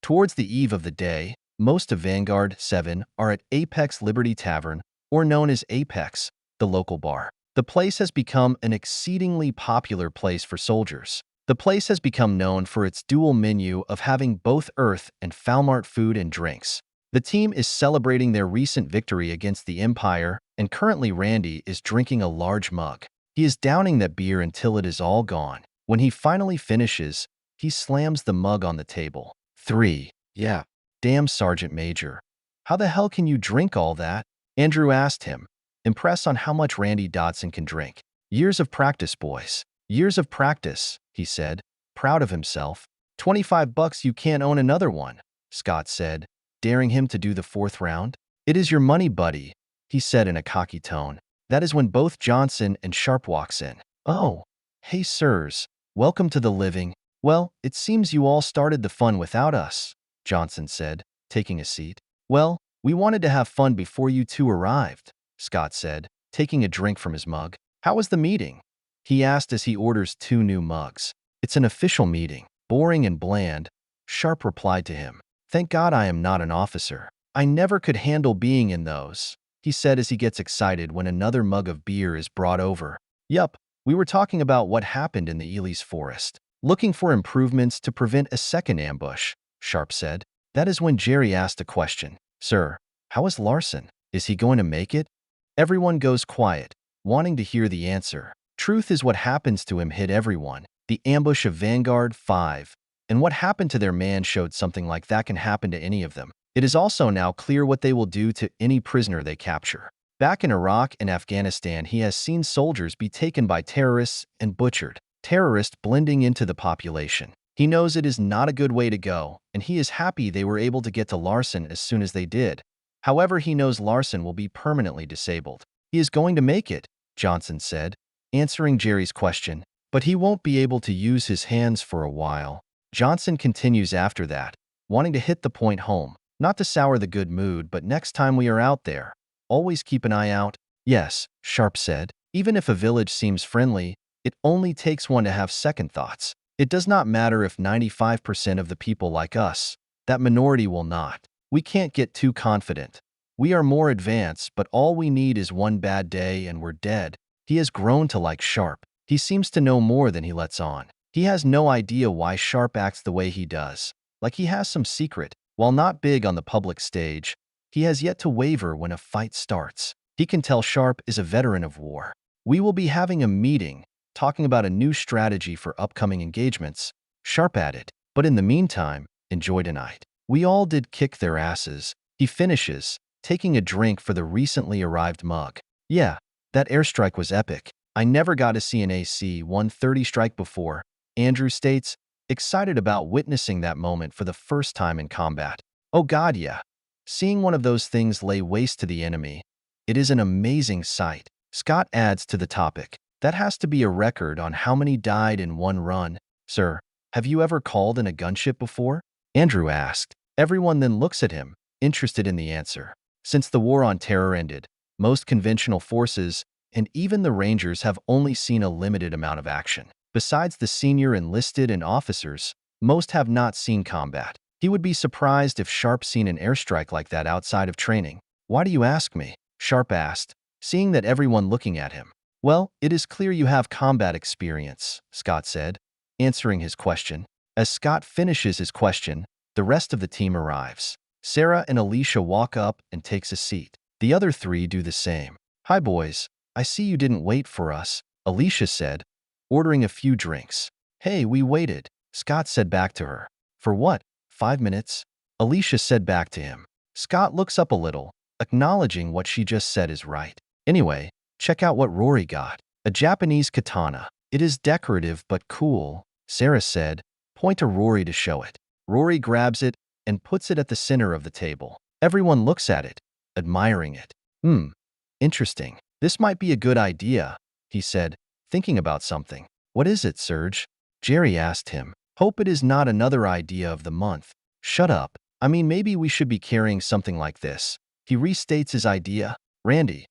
Towards the eve of the day, most of Vanguard 7 are at Apex Liberty Tavern, or known as Apex, the local bar. The place has become an exceedingly popular place for soldiers. The place has become known for its dual menu of having both Earth and Falmart food and drinks. The team is celebrating their recent victory against the Empire, and currently Randy is drinking a large mug. He is downing that beer until it is all gone. When he finally finishes, he slams the mug on the table. 3. Yeah. Damn, Sergeant Major. How the hell can you drink all that? Andrew asked him, impressed on how much Randy Dodson can drink. Years of practice, boys. Years of practice, he said, proud of himself. $25 you can't own another one, Scott said, daring him to do the fourth round. It is your money, buddy, he said in a cocky tone. That is when both Johnson and Sharpe walks in. Oh, hey sirs, welcome to the living. Well, it seems you all started the fun without us, Johnson said, taking a seat. Well, we wanted to have fun before you two arrived, Scott said, taking a drink from his mug. How was the meeting? He asked as he orders 2 new mugs. It's an official meeting, boring and bland, Sharpe replied to him. Thank God I am not an officer. I never could handle being in those, he said as he gets excited when another mug of beer is brought over. Yup, we were talking about what happened in the Elias Forest. Looking for improvements to prevent a second ambush, Sharpe said. That is when Jerry asked a question. Sir, how is Larson? Is he going to make it? Everyone goes quiet, wanting to hear the answer. Truth is what happens to him hit everyone. The ambush of Vanguard 5. And what happened to their man showed something like that can happen to any of them. It is also now clear what they will do to any prisoner they capture. Back in Iraq and Afghanistan, he has seen soldiers be taken by terrorists and butchered. Terrorists blending into the population. He knows it is not a good way to go, and he is happy they were able to get to Larson as soon as they did. However, he knows Larson will be permanently disabled. He is going to make it, Johnson said, answering Jerry's question, but he won't be able to use his hands for a while. Johnson continues after that, wanting to hit the point home. Not to sour the good mood, but next time we are out there, always keep an eye out. Yes, Sharpe said. Even if a village seems friendly, it only takes one to have second thoughts. It does not matter if 95% of the people like us. That minority will not. We can't get too confident. We are more advanced, but all we need is one bad day and we're dead. He has grown to like Sharpe. He seems to know more than he lets on. He has no idea why Sharpe acts the way he does. Like he has some secret. While not big on the public stage, he has yet to waver when a fight starts. He can tell Sharpe is a veteran of war. We will be having a meeting, talking about a new strategy for upcoming engagements, Sharpe added. But in the meantime, enjoy tonight. We all did kick their asses. He finishes, taking a drink for the recently arrived mug. Yeah, that airstrike was epic. I never got to see an AC-130 strike before, Andrew states, excited about witnessing that moment for the first time in combat. Oh God, yeah. Seeing one of those things lay waste to the enemy. It is an amazing sight. Scott adds to the topic. That has to be a record on how many died in one run. Sir, have you ever called in a gunship before? Andrew asked. Everyone then looks at him, interested in the answer. Since the war on terror ended, most conventional forces, and even the Rangers, have only seen a limited amount of action. Besides the senior enlisted and officers, most have not seen combat. He would be surprised if Sharpe seen an airstrike like that outside of training. Why do you ask me? Sharpe asked, seeing that everyone looking at him. Well, it is clear you have combat experience, Scott said, answering his question. As Scott finishes his question, the rest of the team arrives. Sarah and Alicia walk up and takes a seat. The other 3 do the same. Hi boys, I see you didn't wait for us. Alicia said, ordering a few drinks. Hey, we waited, Scott said back to her. For what? 5 minutes? Alicia said back to him. Scott looks up a little, acknowledging what she just said is right. Anyway, check out what Rory got. A Japanese katana. It is decorative but cool, Sarah said. Point to Rory to show it. Rory grabs it and puts it at the center of the table. Everyone looks at it, admiring it. Interesting. This might be a good idea, he said, thinking about something. What is it, Serge? Jerry asked him. Hope it is not another idea of the month. Shut up. I mean, maybe we should be carrying something like this. He restates his idea. Randy,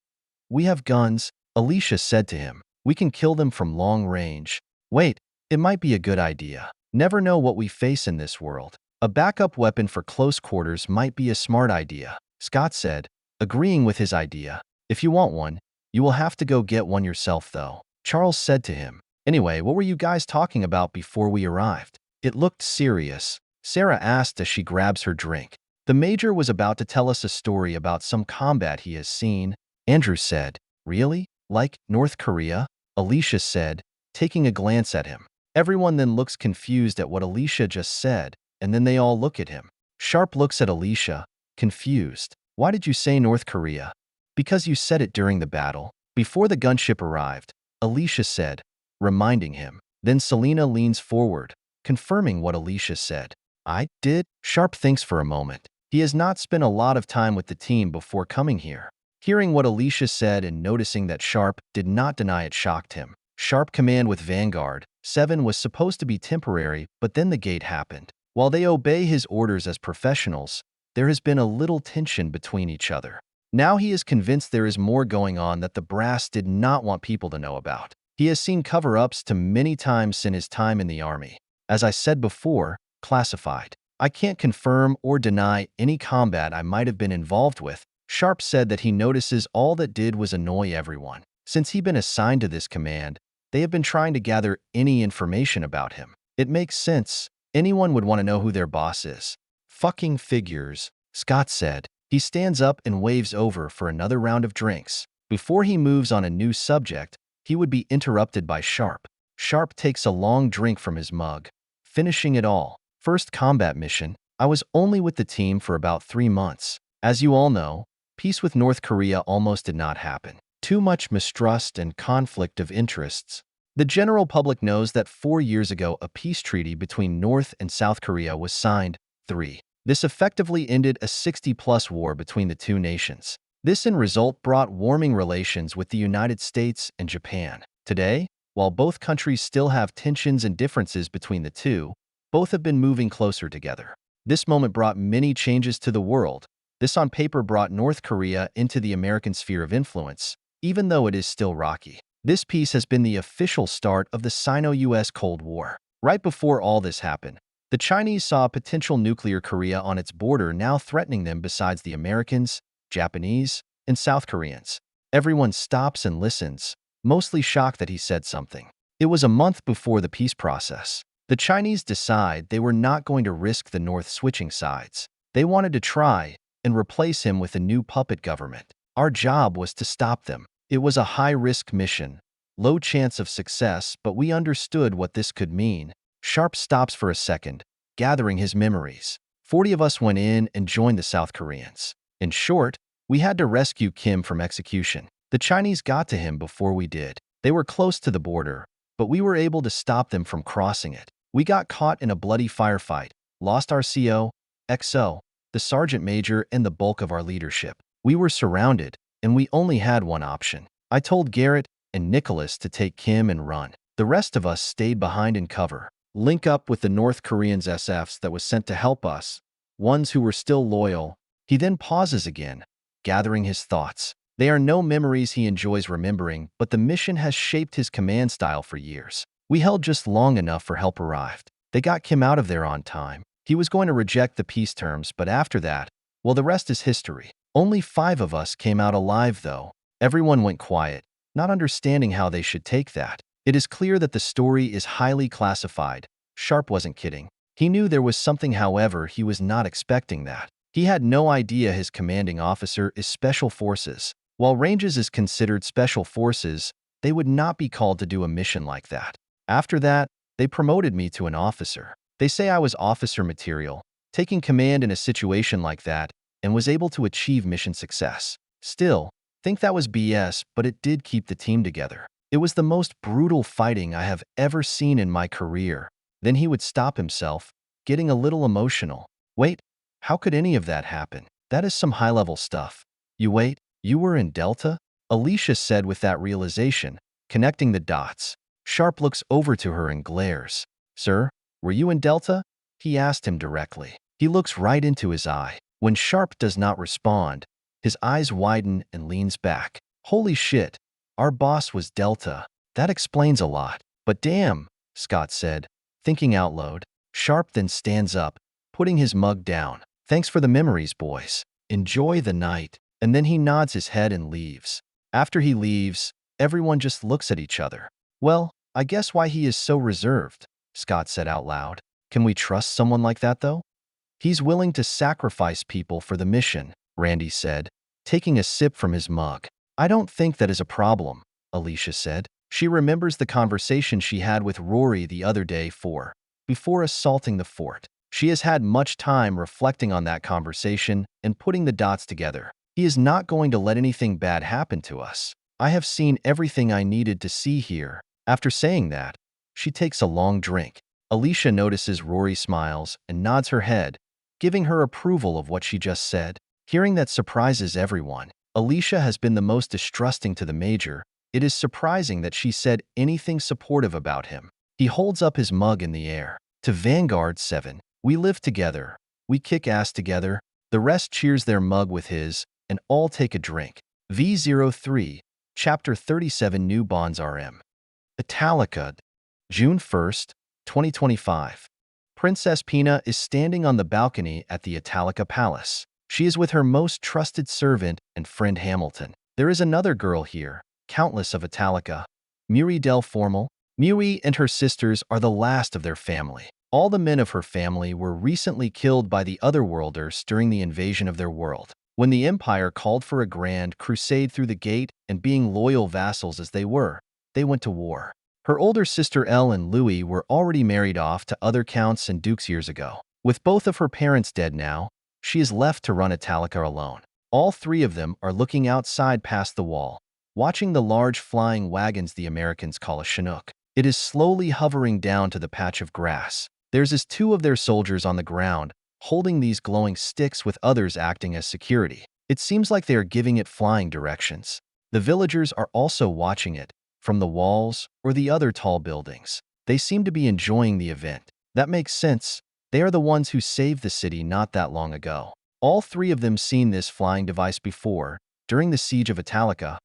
we have guns, Alicia said to him. We can kill them from long range. Wait, it might be a good idea. Never know what we face in this world. A backup weapon for close quarters might be a smart idea, Scott said, agreeing with his idea. If you want one, you will have to go get one yourself, though, Charles said to him. Anyway, what were you guys talking about before we arrived? It looked serious, Sarah asked as she grabs her drink. The Major was about to tell us a story about some combat he has seen, Andrew said. Really? Like North Korea? Alicia said, taking a glance at him. Everyone then looks confused at what Alicia just said, and then they all look at him. Sharpe looks at Alicia, confused. Why did you say North Korea? Because you said it during the battle. Before the gunship arrived, Alicia said, reminding him. Then Selena leans forward, confirming what Alicia said. I did? Sharpe thinks for a moment. He has not spent a lot of time with the team before coming here. Hearing what Alicia said and noticing that Sharpe did not deny it shocked him. Sharpe command with Vanguard 7 was supposed to be temporary, but then the gate happened. While they obey his orders as professionals, there has been a little tension between each other. Now he is convinced there is more going on that the brass did not want people to know about. He has seen cover-ups to many times in his time in the army. As I said before, classified. I can't confirm or deny any combat I might have been involved with. Sharpe said that he notices all that did was annoy everyone. Since he'd been assigned to this command, they have been trying to gather any information about him. It makes sense. Anyone would want to know who their boss is. Fucking figures, Scott said. He stands up and waves over for another round of drinks. Before he moves on a new subject, he would be interrupted by Sharpe. Sharpe takes a long drink from his mug, finishing it all. First combat mission. I was only with the team for about 3 months. As you all know, peace with North Korea almost did not happen. Too much mistrust and conflict of interests. The general public knows that 4 years ago a peace treaty between North and South Korea was signed. 3. This effectively ended a 60-plus war between the two nations. This in result brought warming relations with the United States and Japan. Today, while both countries still have tensions and differences between the two, both have been moving closer together. This moment brought many changes to the world. This on paper brought North Korea into the American sphere of influence, even though it is still rocky. This peace has been the official start of the Sino-US Cold War. Right before all this happened, the Chinese saw a potential nuclear Korea on its border now threatening them besides the Americans, Japanese, and South Koreans. Everyone stops and listens, mostly shocked that he said something. It was a month before the peace process. The Chinese decide they were not going to risk the North switching sides. They wanted to try and replace him with a new puppet government. Our job was to stop them. It was a high-risk mission, low chance of success, but we understood what this could mean. Sharpe stops for a second, gathering his memories. 40 of us went in and joined the South Koreans. In short, we had to rescue Kim from execution. The Chinese got to him before we did. They were close to the border, but we were able to stop them from crossing it. We got caught in a bloody firefight, lost our CO, XO, the sergeant major, and the bulk of our leadership. We were surrounded, and we only had one option. I told Garrett and Nicholas to take Kim and run. The rest of us stayed behind in cover. Link up with the North Koreans SFs that was sent to help us, ones who were still loyal. He then pauses again, gathering his thoughts. They are no memories he enjoys remembering, but the mission has shaped his command style for years. We held just long enough for help arrived. They got Kim out of there on time. He was going to reject the peace terms, but after that, well, the rest is history. Only 5 of us came out alive, though. Everyone went quiet, not understanding how they should take that. It is clear that the story is highly classified. Sharpe wasn't kidding. He knew there was something, however, he was not expecting that. He had no idea his commanding officer is Special Forces. While Ranges is considered Special Forces, they would not be called to do a mission like that. After that, they promoted me to an officer. They say I was officer material, taking command in a situation like that, and was able to achieve mission success. Still, think that was BS, but it did keep the team together. It was the most brutal fighting I have ever seen in my career. Then he would stop himself, getting a little emotional. Wait, how could any of that happen? That is some high-level stuff. You were in Delta? Alicia said with that realization, connecting the dots. Sharpe looks over to her and glares. Sir, were you in Delta? He asked him directly. He looks right into his eye. When Sharpe does not respond, his eyes widen and leans back. Holy shit, our boss was Delta. That explains a lot. But damn, Scott said, thinking out loud. Sharpe then stands up, putting his mug down. Thanks for the memories, boys. Enjoy the night. And then he nods his head and leaves. After he leaves, everyone just looks at each other. Well, I guess why he is so reserved, Scott said out loud. Can we trust someone like that, though? He's willing to sacrifice people for the mission, Randy said, taking a sip from his mug. I don't think that is a problem, Alicia said. She remembers the conversation she had with Rory the other day before assaulting the fort. She has had much time reflecting on that conversation and putting the dots together. He is not going to let anything bad happen to us. I have seen everything I needed to see here. After saying that, she takes a long drink. Alicia notices Rory smiles and nods her head, giving her approval of what she just said. Hearing that surprises everyone. Alicia has been the most distrusting to the Major. It is surprising that she said anything supportive about him. He holds up his mug in the air. To Vanguard 7, we live together. We kick ass together. The rest cheers their mug with his, and all take a drink. V03, Chapter 37 New Bonds RM. Italica, June 1st, 2025. Princess Pina is standing on the balcony at the Italica Palace. She is with her most trusted servant and friend Hamilton. There is another girl here, Countess of Italica, Muri del Formal. Muri and her sisters are the last of their family. All the men of her family were recently killed by the Otherworlders during the invasion of their world. When the Empire called for a grand crusade through the gate, and being loyal vassals as they were, they went to war. Her older sister Elle and Louis were already married off to other counts and dukes years ago. With both of her parents dead now, she is left to run Italica alone. All three of them are looking outside past the wall, watching the large flying wagons the Americans call a Chinook. It is slowly hovering down to the patch of grass. There's two of their soldiers on the ground, holding these glowing sticks with others acting as security. It seems like they are giving it flying directions. The villagers are also watching it, from the walls or the other tall buildings. They seem to be enjoying the event. That makes sense. They are the ones who saved the city not that long ago. All three of them seen this flying device before, during the siege of Italica.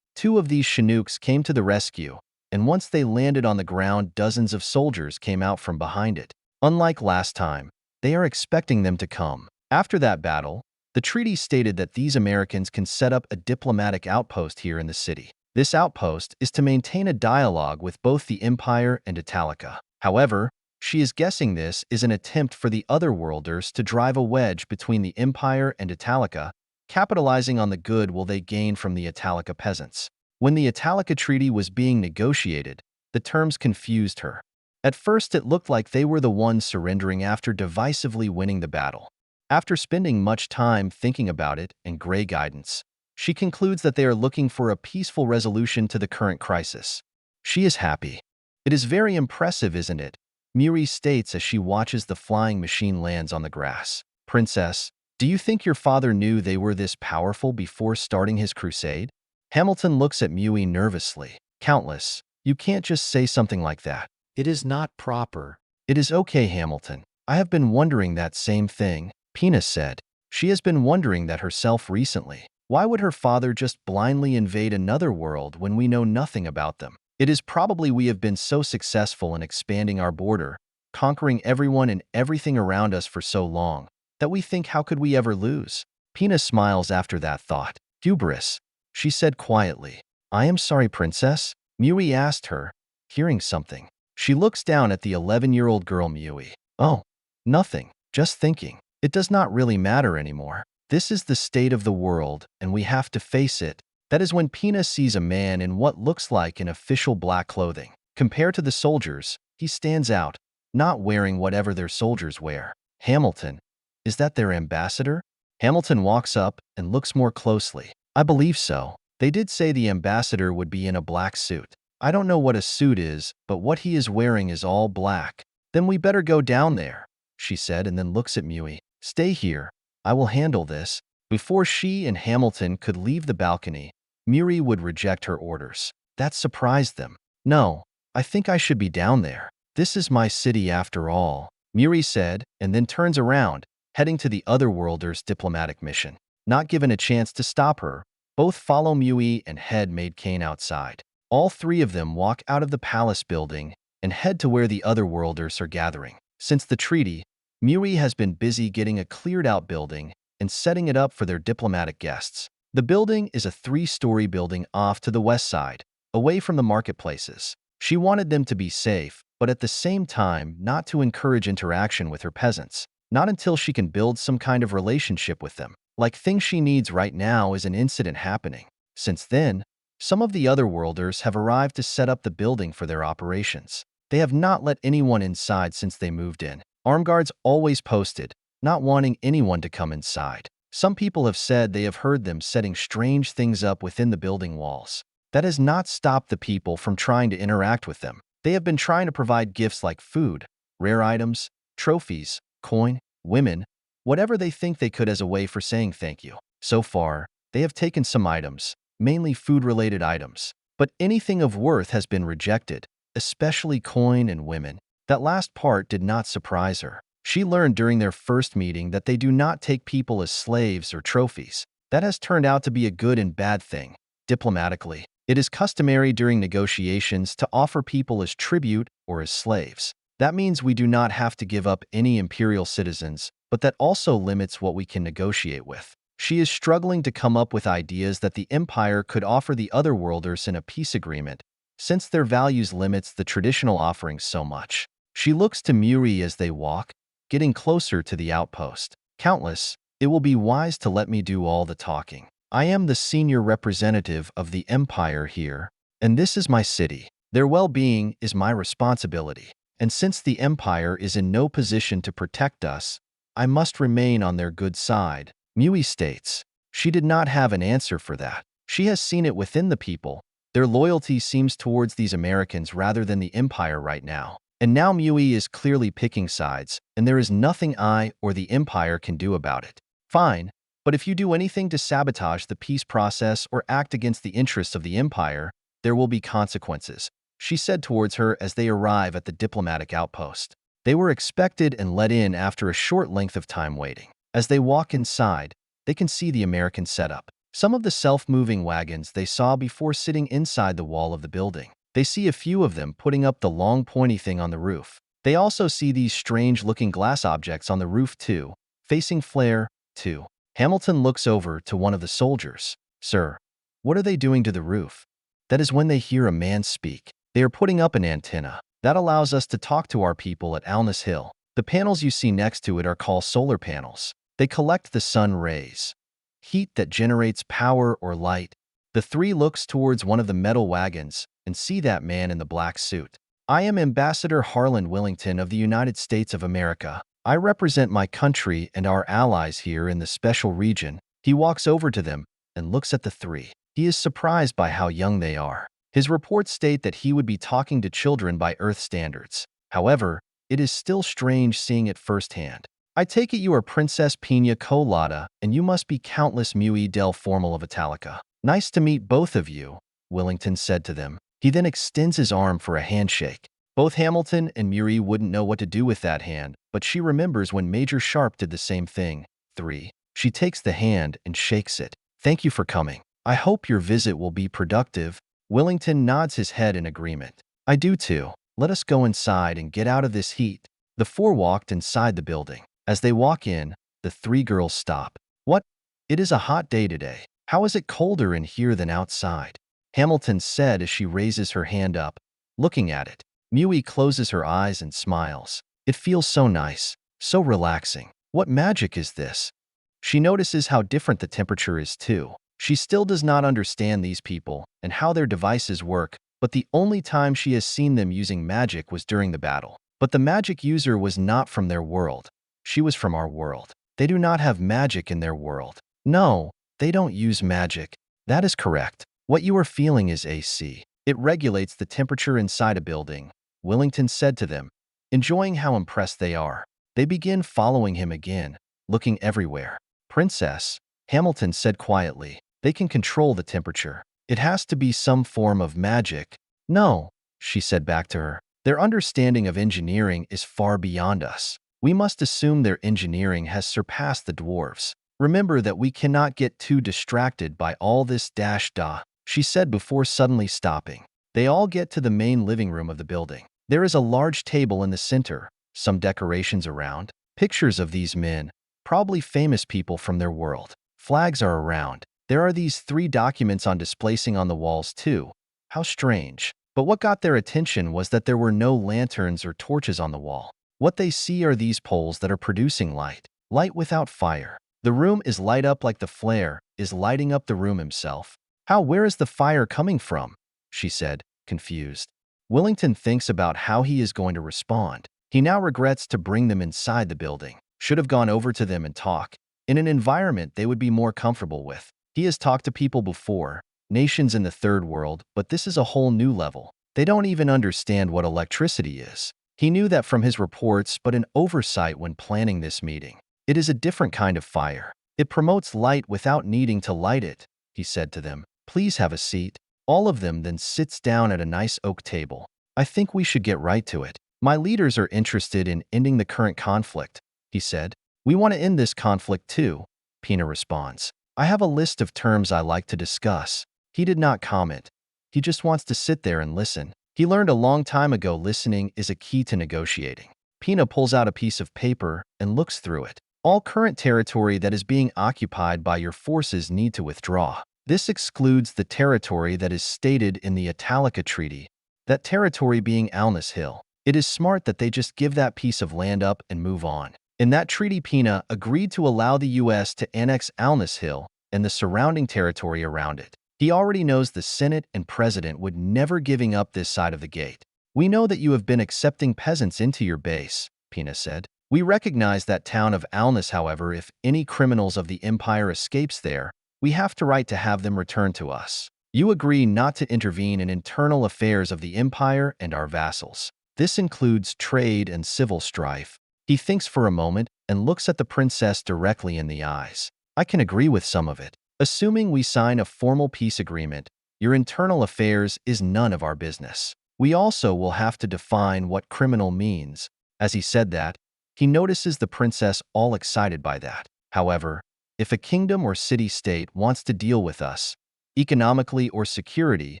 2 of these Chinooks came to the rescue, and once they landed on the ground, dozens of soldiers came out from behind it. Unlike last time, they are expecting them to come. After that battle, the treaty stated that these Americans can set up a diplomatic outpost here in the city. This outpost is to maintain a dialogue with both the Empire and Italica. However, she is guessing this is an attempt for the Otherworlders to drive a wedge between the Empire and Italica, capitalizing on the goodwill they gain from the Italica peasants. When the Italica Treaty was being negotiated, the terms confused her. At first it looked like they were the ones surrendering after divisively winning the battle. After spending much time thinking about it and gray guidance, she concludes that they are looking for a peaceful resolution to the current crisis. She is happy. It is very impressive, isn't it? Muri states as she watches the flying machine lands on the grass. Princess, do you think your father knew they were this powerful before starting his crusade? Hamilton looks at Muri nervously. Countess, you can't just say something like that. It is not proper. It is okay, Hamilton. I have been wondering that same thing, Pina said. She has been wondering that herself recently. Why would her father just blindly invade another world when we know nothing about them? It is probably we have been so successful in expanding our border, conquering everyone and everything around us for so long, that we think how could we ever lose? Pina smiles after that thought. Hubris, she said quietly. I am sorry, Princess, Muri asked her, hearing something. She looks down at the 11-year-old girl Muri. Oh, nothing, just thinking. It does not really matter anymore. This is the state of the world, and we have to face it. That is when Pina sees a man in what looks like an official black clothing. Compared to the soldiers, he stands out, not wearing whatever their soldiers wear. Hamilton, is that their ambassador? Hamilton walks up and looks more closely. I believe so. They did say the ambassador would be in a black suit. I don't know what a suit is, but what he is wearing is all black. Then we better go down there, she said, and then looks at Mui. Stay here. I will handle this. Before she and Hamilton could leave the balcony, Mui would reject her orders. That surprised them. No, I think I should be down there. This is my city after all, Mui said, and then turns around, heading to the Otherworlders' diplomatic mission. Not given a chance to stop her, both follow Mui and head Maid Kane outside. All three of them walk out of the palace building and head to where the Otherworlders are gathering. Since the treaty, Mui has been busy getting a cleared-out building and setting it up for their diplomatic guests. The building is a 3-story building off to the west side, away from the marketplaces. She wanted them to be safe, but at the same time not to encourage interaction with her peasants. Not until she can build some kind of relationship with them. Like things she needs right now is an incident happening. Since then, some of the Otherworlders have arrived to set up the building for their operations. They have not let anyone inside since they moved in. Armed guards always posted, not wanting anyone to come inside. Some people have said they have heard them setting strange things up within the building walls. That has not stopped the people from trying to interact with them. They have been trying to provide gifts like food, rare items, trophies, coin, women, whatever they think they could as a way for saying thank you. So far, they have taken some items, mainly food-related items, but anything of worth has been rejected, especially coin and women. That last part did not surprise her. She learned during their first meeting that they do not take people as slaves or trophies. That has turned out to be a good and bad thing. Diplomatically, it is customary during negotiations to offer people as tribute or as slaves. That means we do not have to give up any imperial citizens, but that also limits what we can negotiate with. She is struggling to come up with ideas that the Empire could offer the Otherworlders in a peace agreement, since their values limits the traditional offerings so much. She looks to Muri as they walk, getting closer to the outpost. Countless, it will be wise to let me do all the talking. I am the senior representative of the Empire here, and this is my city. Their well-being is my responsibility. And since the Empire is in no position to protect us, I must remain on their good side, Mui states. She did not have an answer for that. She has seen it within the people. Their loyalty seems towards these Americans rather than the Empire right now. And now Mui is clearly picking sides, and there is nothing I or the Empire can do about it. Fine, but if you do anything to sabotage the peace process or act against the interests of the Empire, there will be consequences, she said towards her as they arrive at the diplomatic outpost. They were expected and let in after a short length of time waiting. As they walk inside, they can see the American setup. Some of the self-moving wagons they saw before sitting inside the wall of the building. They see a few of them putting up the long pointy thing on the roof. They also see these strange-looking glass objects on the roof too, facing flare, too. Hamilton looks over to one of the soldiers. Sir, what are they doing to the roof? That is when they hear a man speak. They are putting up an antenna. That allows us to talk to our people at Alness Hill. The panels you see next to it are called solar panels. They collect the sun rays, heat that generates power or light. The three looks towards one of the metal wagons and see that man in the black suit. I am Ambassador Harlan Willington of the United States of America. I represent my country and our allies here in the special region. He walks over to them and looks at the three. He is surprised by how young they are. His reports state that he would be talking to children by Earth standards. However, it is still strange seeing it firsthand. I take it you are Princess Pina Colada, and you must be Countess Mui del Formal of Italica. Nice to meet both of you, Willington said to them. He then extends his arm for a handshake. Both Hamilton and Mui wouldn't know what to do with that hand, but she remembers when Major Sharpe did the same thing. 3. She takes the hand and shakes it. Thank you for coming. I hope your visit will be productive. Willington nods his head in agreement. I do too. Let us go inside and get out of this heat. The four walked inside the building. As they walk in, the three girls stop. What? It is a hot day today. How is it colder in here than outside? Hamilton said as she raises her hand up, looking at it. Mui closes her eyes and smiles. It feels so nice, so relaxing. What magic is this? She notices how different the temperature is too. She still does not understand these people and how their devices work, but the only time she has seen them using magic was during the battle. But the magic user was not from their world. She was from our world. They do not have magic in their world. No, they don't use magic. That is correct. What you are feeling is AC. It regulates the temperature inside a building, Willington said to them, enjoying how impressed they are. They begin following him again, looking everywhere. Princess, Hamilton said quietly, they can control the temperature. It has to be some form of magic. No, she said back to her. Their understanding of engineering is far beyond us. We must assume their engineering has surpassed the dwarves. Remember that we cannot get too distracted by all this dash-da, she said before suddenly stopping. They all get to the main living room of the building. There is a large table in the center, some decorations around, pictures of these men, probably famous people from their world. Flags are around. There are these 3 documents on displacing on the walls too. How strange. But what got their attention was that there were no lanterns or torches on the wall. What they see are these poles that are producing light. Light without fire. The room is light up like the flare is lighting up the room himself. Where is the fire coming from? She said, confused. Willington thinks about how he is going to respond. He now regrets to bring them inside the building. Should have gone over to them and talk. In an environment they would be more comfortable with. He has talked to people before, nations in the third world, but this is a whole new level. They don't even understand what electricity is. He knew that from his reports, but an oversight when planning this meeting. It is a different kind of fire. It promotes light without needing to light it, he said to them. Please have a seat. All of them then sits down at a nice oak table. I think we should get right to it. My leaders are interested in ending the current conflict, he said. We want to end this conflict too, Pina responds. I have a list of terms I like to discuss. He did not comment. He just wants to sit there and listen. He learned a long time ago listening is a key to negotiating. Pina pulls out a piece of paper and looks through it. All current territory that is being occupied by your forces need to withdraw. This excludes the territory that is stated in the Italica Treaty, that territory being Alness Hill. It is smart that they just give that piece of land up and move on. In that treaty, Pina agreed to allow the U.S. to annex Alness Hill and the surrounding territory around it. He already knows the Senate and President would never giving up this side of the gate. We know that you have been accepting peasants into your base, Pina said. We recognize that town of Alness, however, if any criminals of the Empire escapes there, we have the right to have them returned to us. You agree not to intervene in internal affairs of the Empire and our vassals. This includes trade and civil strife. He thinks for a moment and looks at the princess directly in the eyes. I can agree with some of it. Assuming we sign a formal peace agreement, your internal affairs is none of our business. We also will have to define what criminal means. As he said that, he notices the princess all excited by that. However, if a kingdom or city-state wants to deal with us, economically or security,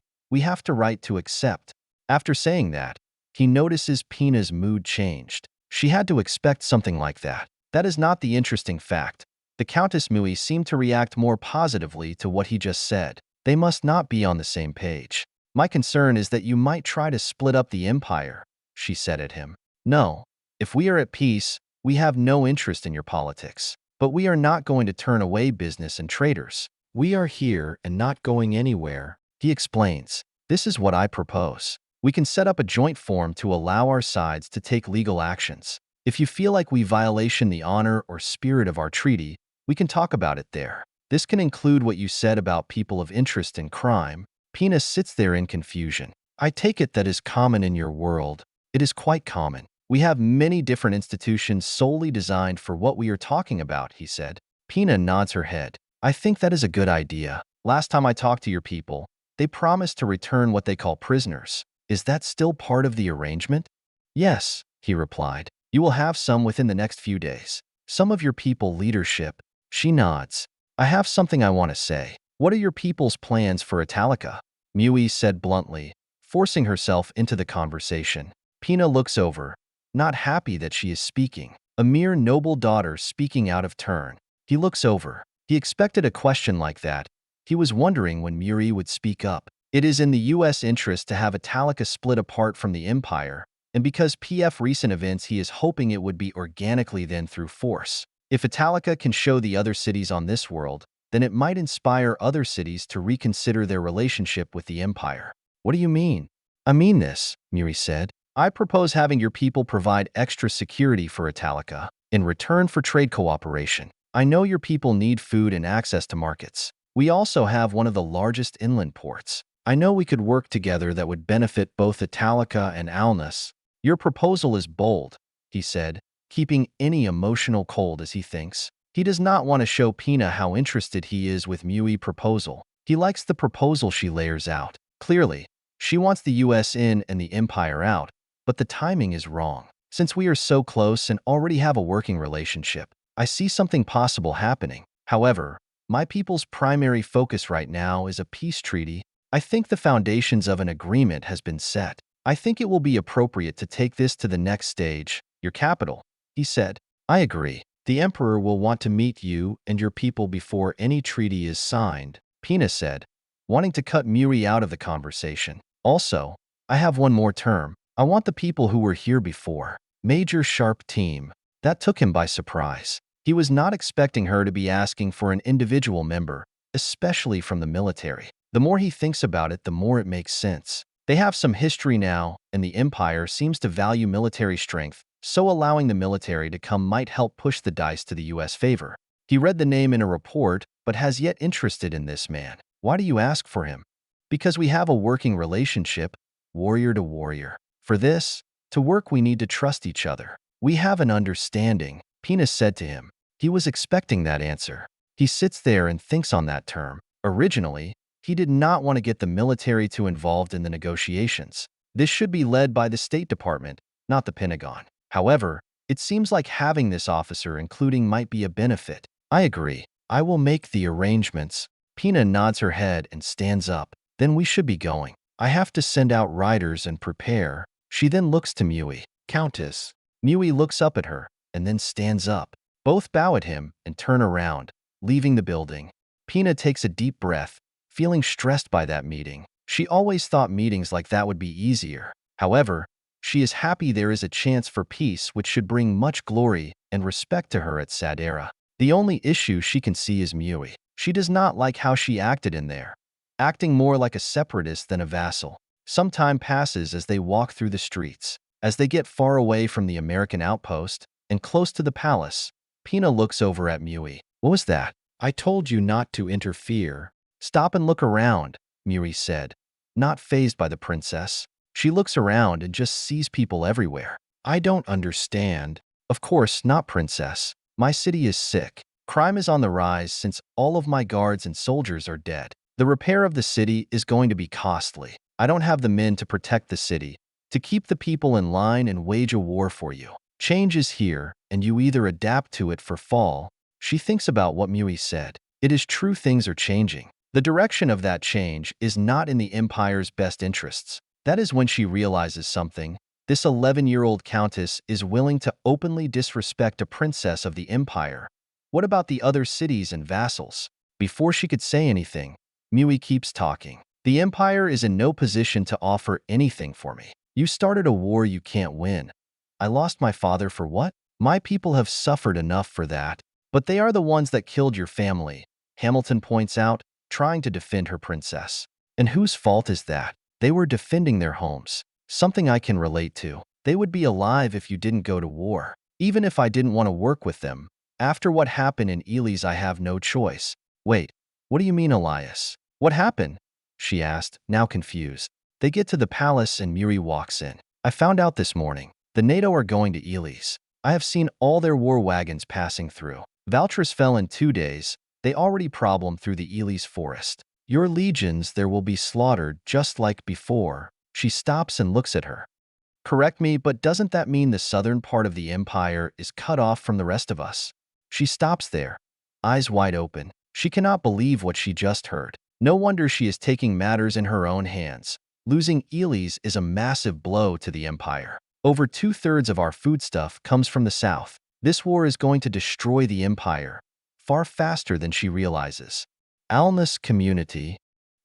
we have the right to accept. After saying that, he notices Pina's mood changed. She had to expect something like that. That is not the interesting fact. The Countess Mui seemed to react more positively to what he just said. They must not be on the same page. My concern is that you might try to split up the empire, she said at him. No, if we are at peace, we have no interest in your politics. But we are not going to turn away business and traders. We are here and not going anywhere, he explains. This is what I propose. We can set up a joint forum to allow our sides to take legal actions. If you feel like we violation the honor or spirit of our treaty, we can talk about it there. This can include what you said about people of interest in crime. Pina sits there in confusion. I take it that is common in your world. It is quite common. We have many different institutions solely designed for what we are talking about, he said. Pina nods her head. I think that is a good idea. Last time I talked to your people, they promised to return what they call prisoners. Is that still part of the arrangement? Yes, he replied. You will have some within the next few days. Some of your people leadership. She nods. I have something I want to say. What are your people's plans for Italica? Mui said bluntly, forcing herself into the conversation. Pina looks over, not happy that she is speaking. A mere noble daughter speaking out of turn. He looks over. He expected a question like that. He was wondering when Muri would speak up. It is in the U.S. interest to have Italica split apart from the Empire, and because PF recent events he is hoping it would be organically then through force. If Italica can show the other cities on this world, then it might inspire other cities to reconsider their relationship with the Empire. What do you mean? I mean this, Muri said. I propose having your people provide extra security for Italica in return for trade cooperation. I know your people need food and access to markets. We also have one of the largest inland ports. I know we could work together that would benefit both Italica and alness. Your proposal is bold, he said, keeping any emotional cold as he thinks. He does not want to show Pina how interested he is with Mui's proposal. He likes the proposal she layers out. Clearly, she wants the US in and the Empire out, but the timing is wrong. Since we are so close and already have a working relationship, I see something possible happening. However, my people's primary focus right now is a peace treaty. I think the foundations of an agreement has been set. I think it will be appropriate to take this to the next stage, your capital, he said. I agree. The Emperor will want to meet you and your people before any treaty is signed, Pina said, wanting to cut Muri out of the conversation. Also, I have one more term. I want the people who were here before. Major Sharpe team. That took him by surprise. He was not expecting her to be asking for an individual member, especially from the military. The more he thinks about it, the more it makes sense. They have some history now, and the Empire seems to value military strength, so allowing the military to come might help push the dice to the US favor. He read the name in a report, but has yet interested in this man. Why do you ask for him? Because we have a working relationship, warrior to warrior. For this to work, we need to trust each other. We have an understanding, Pina said to him. He was expecting that answer. He sits there and thinks on that term. Originally, he did not want to get the military too involved in the negotiations. This should be led by the State Department, not the Pentagon. However, it seems like having this officer including might be a benefit. I agree. I will make the arrangements. Pina nods her head and stands up. Then we should be going. I have to send out riders and prepare. She then looks to Mui. Countess. Mui looks up at her and then stands up. Both bow at him and turn around, leaving the building. Pina takes a deep breath, feeling stressed by that meeting. She always thought meetings like that would be easier. However, she is happy there is a chance for peace which should bring much glory and respect to her at Sadera. The only issue she can see is Mui. She does not like how she acted in there, acting more like a separatist than a vassal. Some time passes as they walk through the streets. As they get far away from the American outpost and close to the palace, Pina looks over at Mui. What was that? I told you not to interfere. Stop and look around, Mui said, not fazed by the princess. She looks around and just sees people everywhere. I don't understand. Of course not, princess. My city is sick. Crime is on the rise since all of my guards and soldiers are dead. The repair of the city is going to be costly. I don't have the men to protect the city, to keep the people in line and wage a war for you. Change is here, and you either adapt to it for fall. She thinks about what Mui said. It is true, things are changing. The direction of that change is not in the Empire's best interests. That is when she realizes something. This 11-year-old countess is willing to openly disrespect a princess of the Empire. What about the other cities and vassals? Before she could say anything, Mui keeps talking. The Empire is in no position to offer anything for me. You started a war you can't win. I lost my father for what? My people have suffered enough for that. But they are the ones that killed your family, Hamilton points out, trying to defend her princess. And whose fault is that? They were defending their homes. Something I can relate to. They would be alive if you didn't go to war. Even if I didn't want to work with them. After what happened in Elias, I have no choice. Wait, what do you mean, Elias? What happened? She asked, now confused. They get to the palace and Muri walks in. I found out this morning. The NATO are going to Elias. I have seen all their war wagons passing through. Valtris fell in 2 days. They already problemed through the Elias Forest. Your legions there will be slaughtered just like before. She stops and looks at her. Correct me, but doesn't that mean the southern part of the Empire is cut off from the rest of us? She stops there, eyes wide open. She cannot believe what she just heard. No wonder she is taking matters in her own hands. Losing Elias is a massive blow to the Empire. Over 2/3 of our foodstuff comes from the south. This war is going to destroy the Empire far faster than she realizes. Alness Community,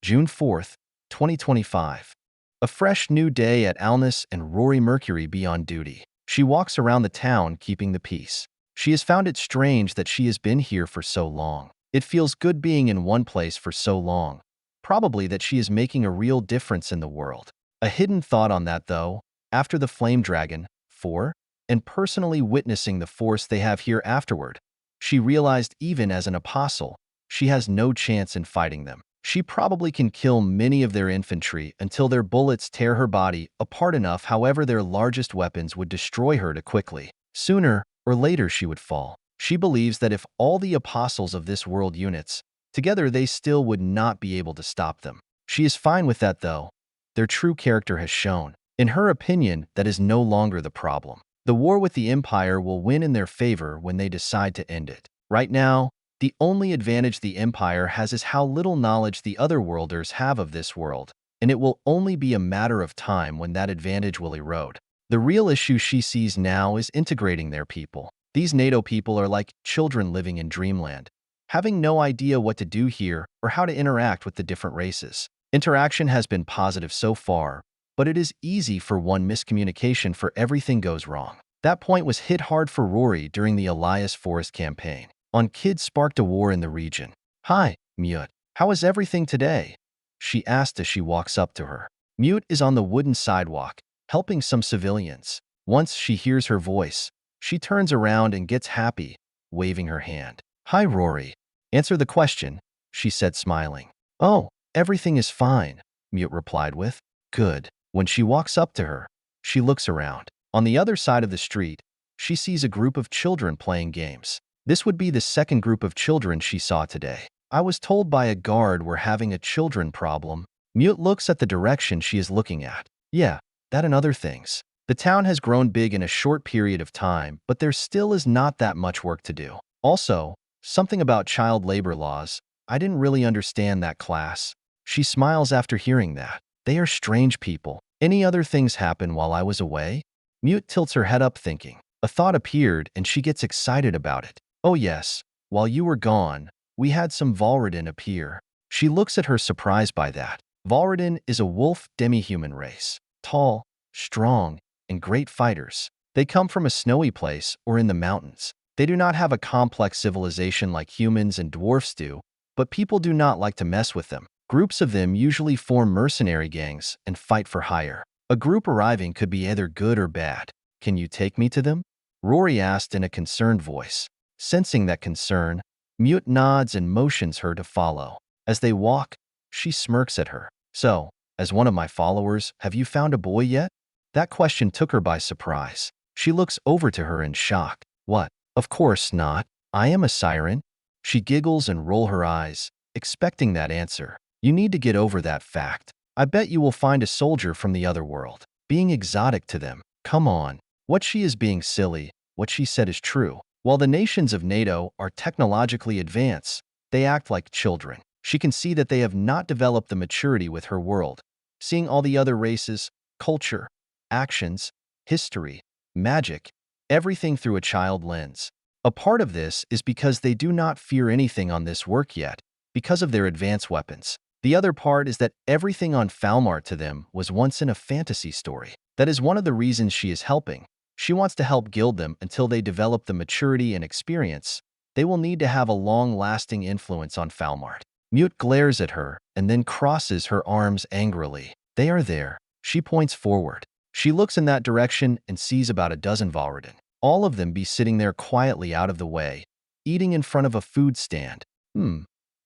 June 4th, 2025. A fresh new day at Alness and Rory Mercury be on duty. She walks around the town keeping the peace. She has found it strange that she has been here for so long. It feels good being in one place for so long. Probably that she is making a real difference in the world. A hidden thought on that, though, after the Flame Dragon, 4, and personally witnessing the force they have here afterward, she realized even as an apostle, she has no chance in fighting them. She probably can kill many of their infantry until their bullets tear her body apart enough. However, their largest weapons would destroy her too quickly. Sooner or later she would fall. She believes that if all the apostles of this world units together, they still would not be able to stop them. She is fine with that, though. Their true character has shown. In her opinion, that is no longer the problem. The war with the Empire will win in their favor when they decide to end it. Right now, the only advantage the Empire has is how little knowledge the otherworlders have of this world, and it will only be a matter of time when that advantage will erode. The real issue she sees now is integrating their people. These NATO people are like children living in dreamland, having no idea what to do here or how to interact with the different races. Interaction has been positive so far, but it is easy for one miscommunication for everything goes wrong. That point was hit hard for Rory during the Elias Forest campaign. On Kid sparked a war in the region. "Hi, Mute. How is everything today?" she asked as she walks up to her. Mute is on the wooden sidewalk, helping some civilians. Once she hears her voice, she turns around and gets happy, waving her hand. "Hi, Rory. Answer the question," she said, smiling. "Oh, everything is fine," Mute replied with, "Good." When she walks up to her, she looks around. On the other side of the street, she sees a group of children playing games. This would be the second group of children she saw today. "I was told by a guard we're having a children problem." Mute looks at the direction she is looking at. "Yeah, that and other things. The town has grown big in a short period of time, but there still is not that much work to do. Also, something about child labor laws. I didn't really understand that class." She smiles after hearing that. "They are strange people. Any other things happen while I was away?" Mute tilts her head up thinking. A thought appeared and she gets excited about it. "Oh yes, while you were gone, we had some Valradin appear." She looks at her surprised by that. Valradin is a wolf demi-human race. Tall, strong, and great fighters. They come from a snowy place or in the mountains. They do not have a complex civilization like humans and dwarfs do, but people do not like to mess with them. Groups of them usually form mercenary gangs and fight for hire. A group arriving could be either good or bad. "Can you take me to them?" Rory asked in a concerned voice. Sensing that concern, Mute nods and motions her to follow. As they walk, she smirks at her. "So, as one of my followers, have you found a boy yet?" That question took her by surprise. She looks over to her in shock. "What? Of course not. I am a siren." She giggles and rolls her eyes, expecting that answer. "You need to get over that fact. I bet you will find a soldier from the other world. Being exotic to them. Come on." What she is being silly, what she said is true. While the nations of NATO are technologically advanced, they act like children. She can see that they have not developed the maturity with her world. Seeing all the other races, culture, actions, history, magic, everything through a child lens. A part of this is because they do not fear anything on this work yet, because of their advanced weapons. The other part is that everything on Falmart to them was once in a fantasy story. That is one of the reasons she is helping. She wants to help guide them until they develop the maturity and experience. They will need to have a long-lasting influence on Falmart. Mute glares at her and then crosses her arms angrily. "They are there." She points forward. She looks in that direction and sees about a dozen Valradin. All of them be sitting there quietly out of the way, eating in front of a food stand.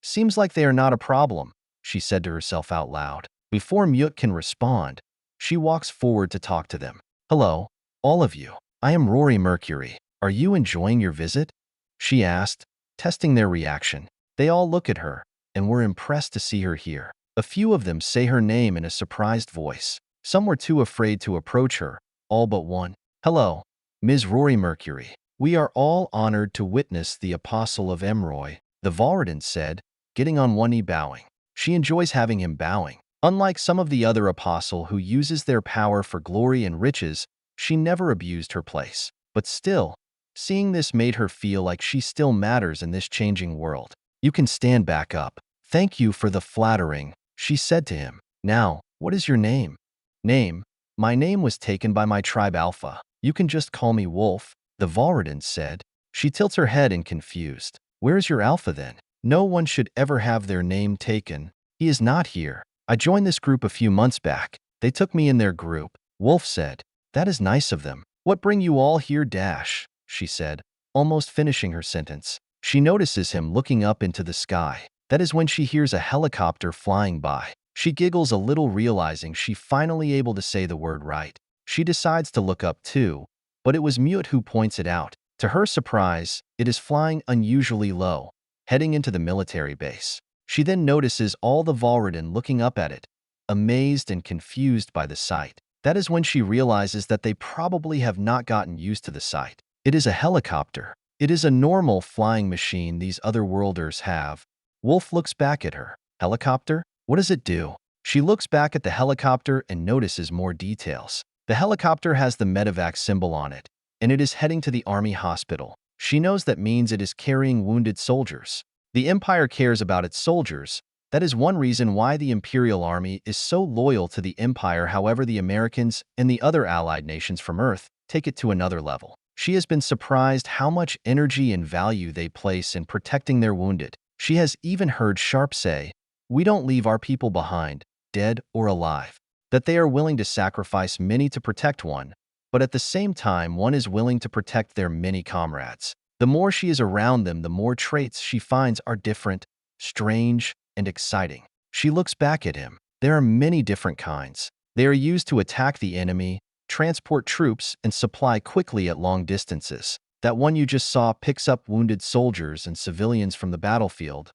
Seems like they are not a problem," she said to herself out loud. Before Mute can respond, she walks forward to talk to them. "Hello, all of you. I am Rory Mercury. Are you enjoying your visit?" she asked, testing their reaction. They all look at her and were impressed to see her here. A few of them say her name in a surprised voice. Some were too afraid to approach her, all but one. "Hello, Ms. Rory Mercury. We are all honored to witness the Apostle of Emroy," the Valradin said, getting on one knee bowing. She enjoys having him bowing. Unlike some of the other apostle who uses their power for glory and riches, she never abused her place. But still, seeing this made her feel like she still matters in this changing world. "You can stand back up. Thank you for the flattering," she said to him. "Now, what is your name?" "Name? My name was taken by my tribe Alpha. You can just call me Wolf," the Valradin said. She tilts her head in confused. "Where is your Alpha then?" No one should ever have their name taken. He is not here. I joined this group a few months back. They took me in their group. Wolf said. That is nice of them. What bring you all here, Dash? She said, almost finishing her sentence. She notices him looking up into the sky. That is when she hears a helicopter flying by. She giggles a little, realizing she finally able to say the word right. She decides to look up too, but it was Mute who points it out. To her surprise, it is flying unusually low, heading into the military base. She then notices all the Valradan looking up at it, amazed and confused by the sight. That is when she realizes that they probably have not gotten used to the sight. It is a helicopter. It is a normal flying machine these otherworlders have. Wolf looks back at her. Helicopter? What does it do? She looks back at the helicopter and notices more details. The helicopter has the medevac symbol on it, and it is heading to the army hospital. She knows that means it is carrying wounded soldiers. The Empire cares about its soldiers. That is one reason why the Imperial Army is so loyal to the Empire. However, the Americans and the other allied nations from Earth take it to another level. She has been surprised how much energy and value they place in protecting their wounded. She has even heard Sharpe say, "We don't leave our people behind, dead or alive." That they are willing to sacrifice many to protect one, but at the same time one is willing to protect their many comrades. The more she is around them, the more traits she finds are different, strange, and exciting. She looks back at him. There are many different kinds. They are used to attack the enemy, transport troops, and supply quickly at long distances. That one you just saw picks up wounded soldiers and civilians from the battlefield.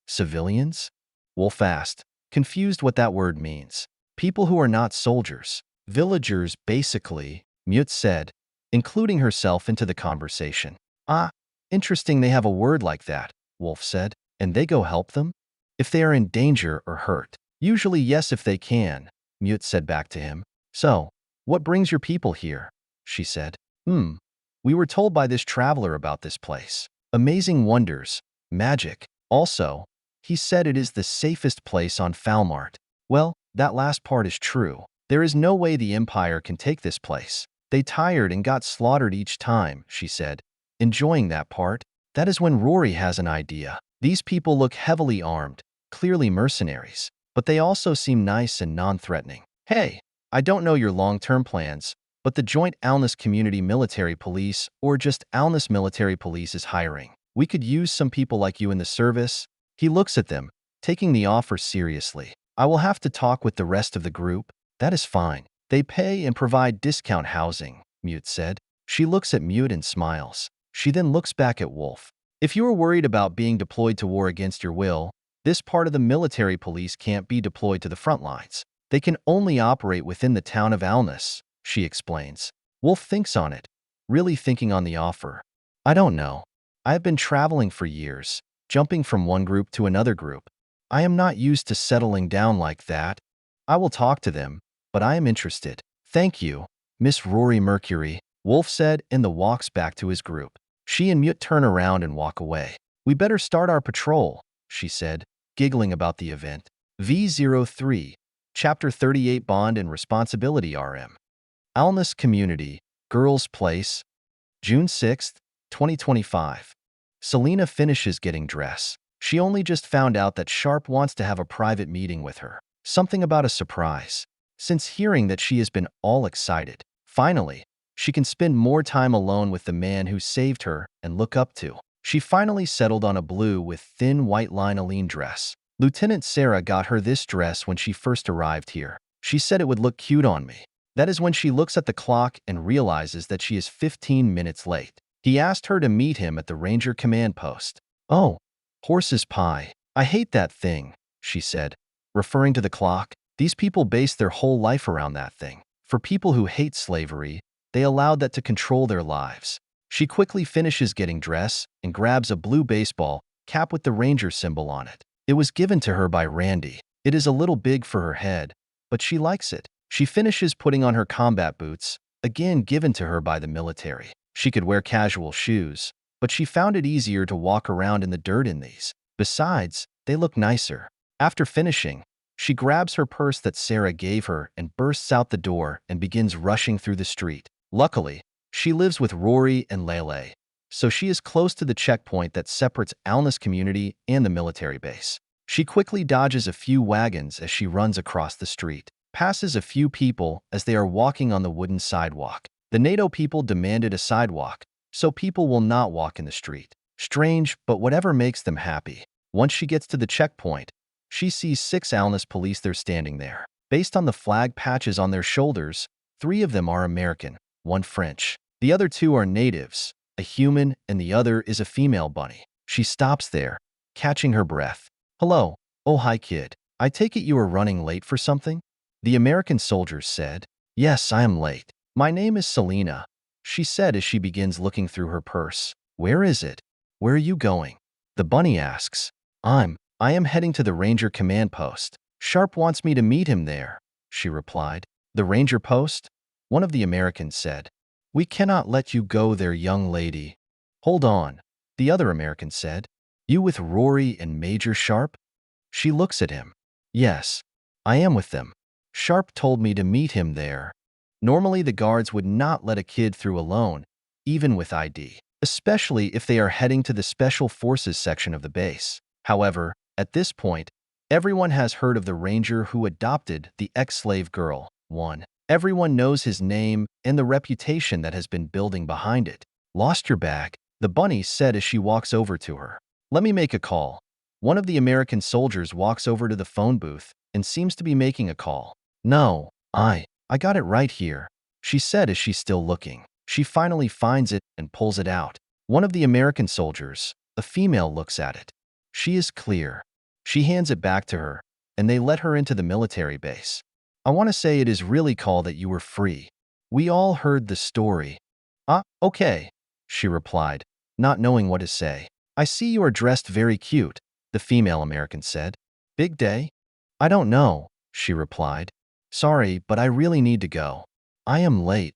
Civilians? Wolf asked, confused what that word means. People who are not soldiers. Villagers, basically, Mute said, including herself into the conversation. Ah, interesting they have a word like that, Wolf said. And they go help them? If they are in danger or hurt. Usually yes if they can, Mute said back to him. So, what brings your people here? She said. We were told by this traveler about this place. Amazing wonders, magic. Also, he said it is the safest place on Falmart. Well, that last part is true. There is no way the Empire can take this place. They tired and got slaughtered each time, she said. Enjoying that part. That is when Rory has an idea. These people look heavily armed, clearly mercenaries, but they also seem nice and non-threatening. Hey, I don't know your long-term plans, but the Joint Alness Community Military Police or just Alness Military Police is hiring. We could use some people like you in the service. He looks at them, taking the offer seriously. I will have to talk with the rest of the group. That is fine. They pay and provide discount housing, Mute said. She looks at Mute and smiles. She then looks back at Wolf. If you are worried about being deployed to war against your will, this part of the military police can't be deployed to the front lines. They can only operate within the town of Alness, she explains. Wolf thinks on it, really thinking on the offer. I don't know. I have been traveling for years, jumping from one group to another group. I am not used to settling down like that. I will talk to them, but I am interested. Thank you, Miss Rory Mercury, Wolf said and walks back to his group. She and Mute turn around and walk away. We better start our patrol, she said, giggling about the event. V03, Chapter 38 Bond and Responsibility RM. Alness Community, Girls' Place, June 6, 2025. Selena finishes getting dressed. She only just found out that Sharpe wants to have a private meeting with her. Something about a surprise. Since hearing that she has been all excited. Finally, she can spend more time alone with the man who saved her and look up to. She finally settled on a blue with thin white lanolin dress. Lieutenant Sarah got her this dress when she first arrived here. She said it would look cute on me. That is when she looks at the clock and realizes that she is 15 minutes late. He asked her to meet him at the Ranger command post. Oh, horse's pie. I hate that thing, she said, referring to the clock. These people base their whole life around that thing. For people who hate slavery, they allowed that to control their lives. She quickly finishes getting dressed and grabs a blue baseball cap with the Ranger symbol on it. It was given to her by Randy. It is a little big for her head, but she likes it. She finishes putting on her combat boots, again given to her by the military. She could wear casual shoes, but she found it easier to walk around in the dirt in these. Besides, they look nicer. After finishing, she grabs her purse that Sarah gave her and bursts out the door and begins rushing through the street. Luckily, she lives with Rory and Lelei, so she is close to the checkpoint that separates alness community and the military base. She quickly dodges a few wagons as she runs across the street, passes a few people as they are walking on the wooden sidewalk. The NATO people demanded a sidewalk, so people will not walk in the street. Strange, but whatever makes them happy. Once she gets to the checkpoint, she sees 6 alness police there standing there. Based on the flag patches on their shoulders, 3 of them are American, 1 French. The other 2 are natives, a human and the other is a female bunny. She stops there, catching her breath. "Hello. Oh, hi, kid. I take it you are running late for something?" The American soldier said. "Yes, I am late. My name is Selena," she said as she begins looking through her purse. "Where is it? Where are you going?" The bunny asks. I am heading to the Ranger command post. Sharpe wants me to meet him there," she replied. "The Ranger post?" One of the Americans said. "We cannot let you go there, young lady." "Hold on," the other American said. "You with Rory and Major Sharpe?" She looks at him. "Yes, I am with them. Sharpe told me to meet him there." Normally, the guards would not let a kid through alone, even with ID, especially if they are heading to the Special Forces section of the base. However, at this point, everyone has heard of the Ranger who adopted the ex-slave girl, 1. Everyone knows his name and the reputation that has been building behind it. "Lost your bag," the bunny said as she walks over to her. "Let me make a call." One of the American soldiers walks over to the phone booth and seems to be making a call. "No, I got it right here," she said as she's still looking. She finally finds it and pulls it out. One of the American soldiers, a female, looks at it. She is clear. She hands it back to her, and they let her into the military base. "I want to say it is really cool that you were free. We all heard the story." "Ah, okay," she replied, not knowing what to say. "I see you are dressed very cute," the female American said. "Big day?" "I don't know," she replied. "Sorry, but I really need to go. I am late."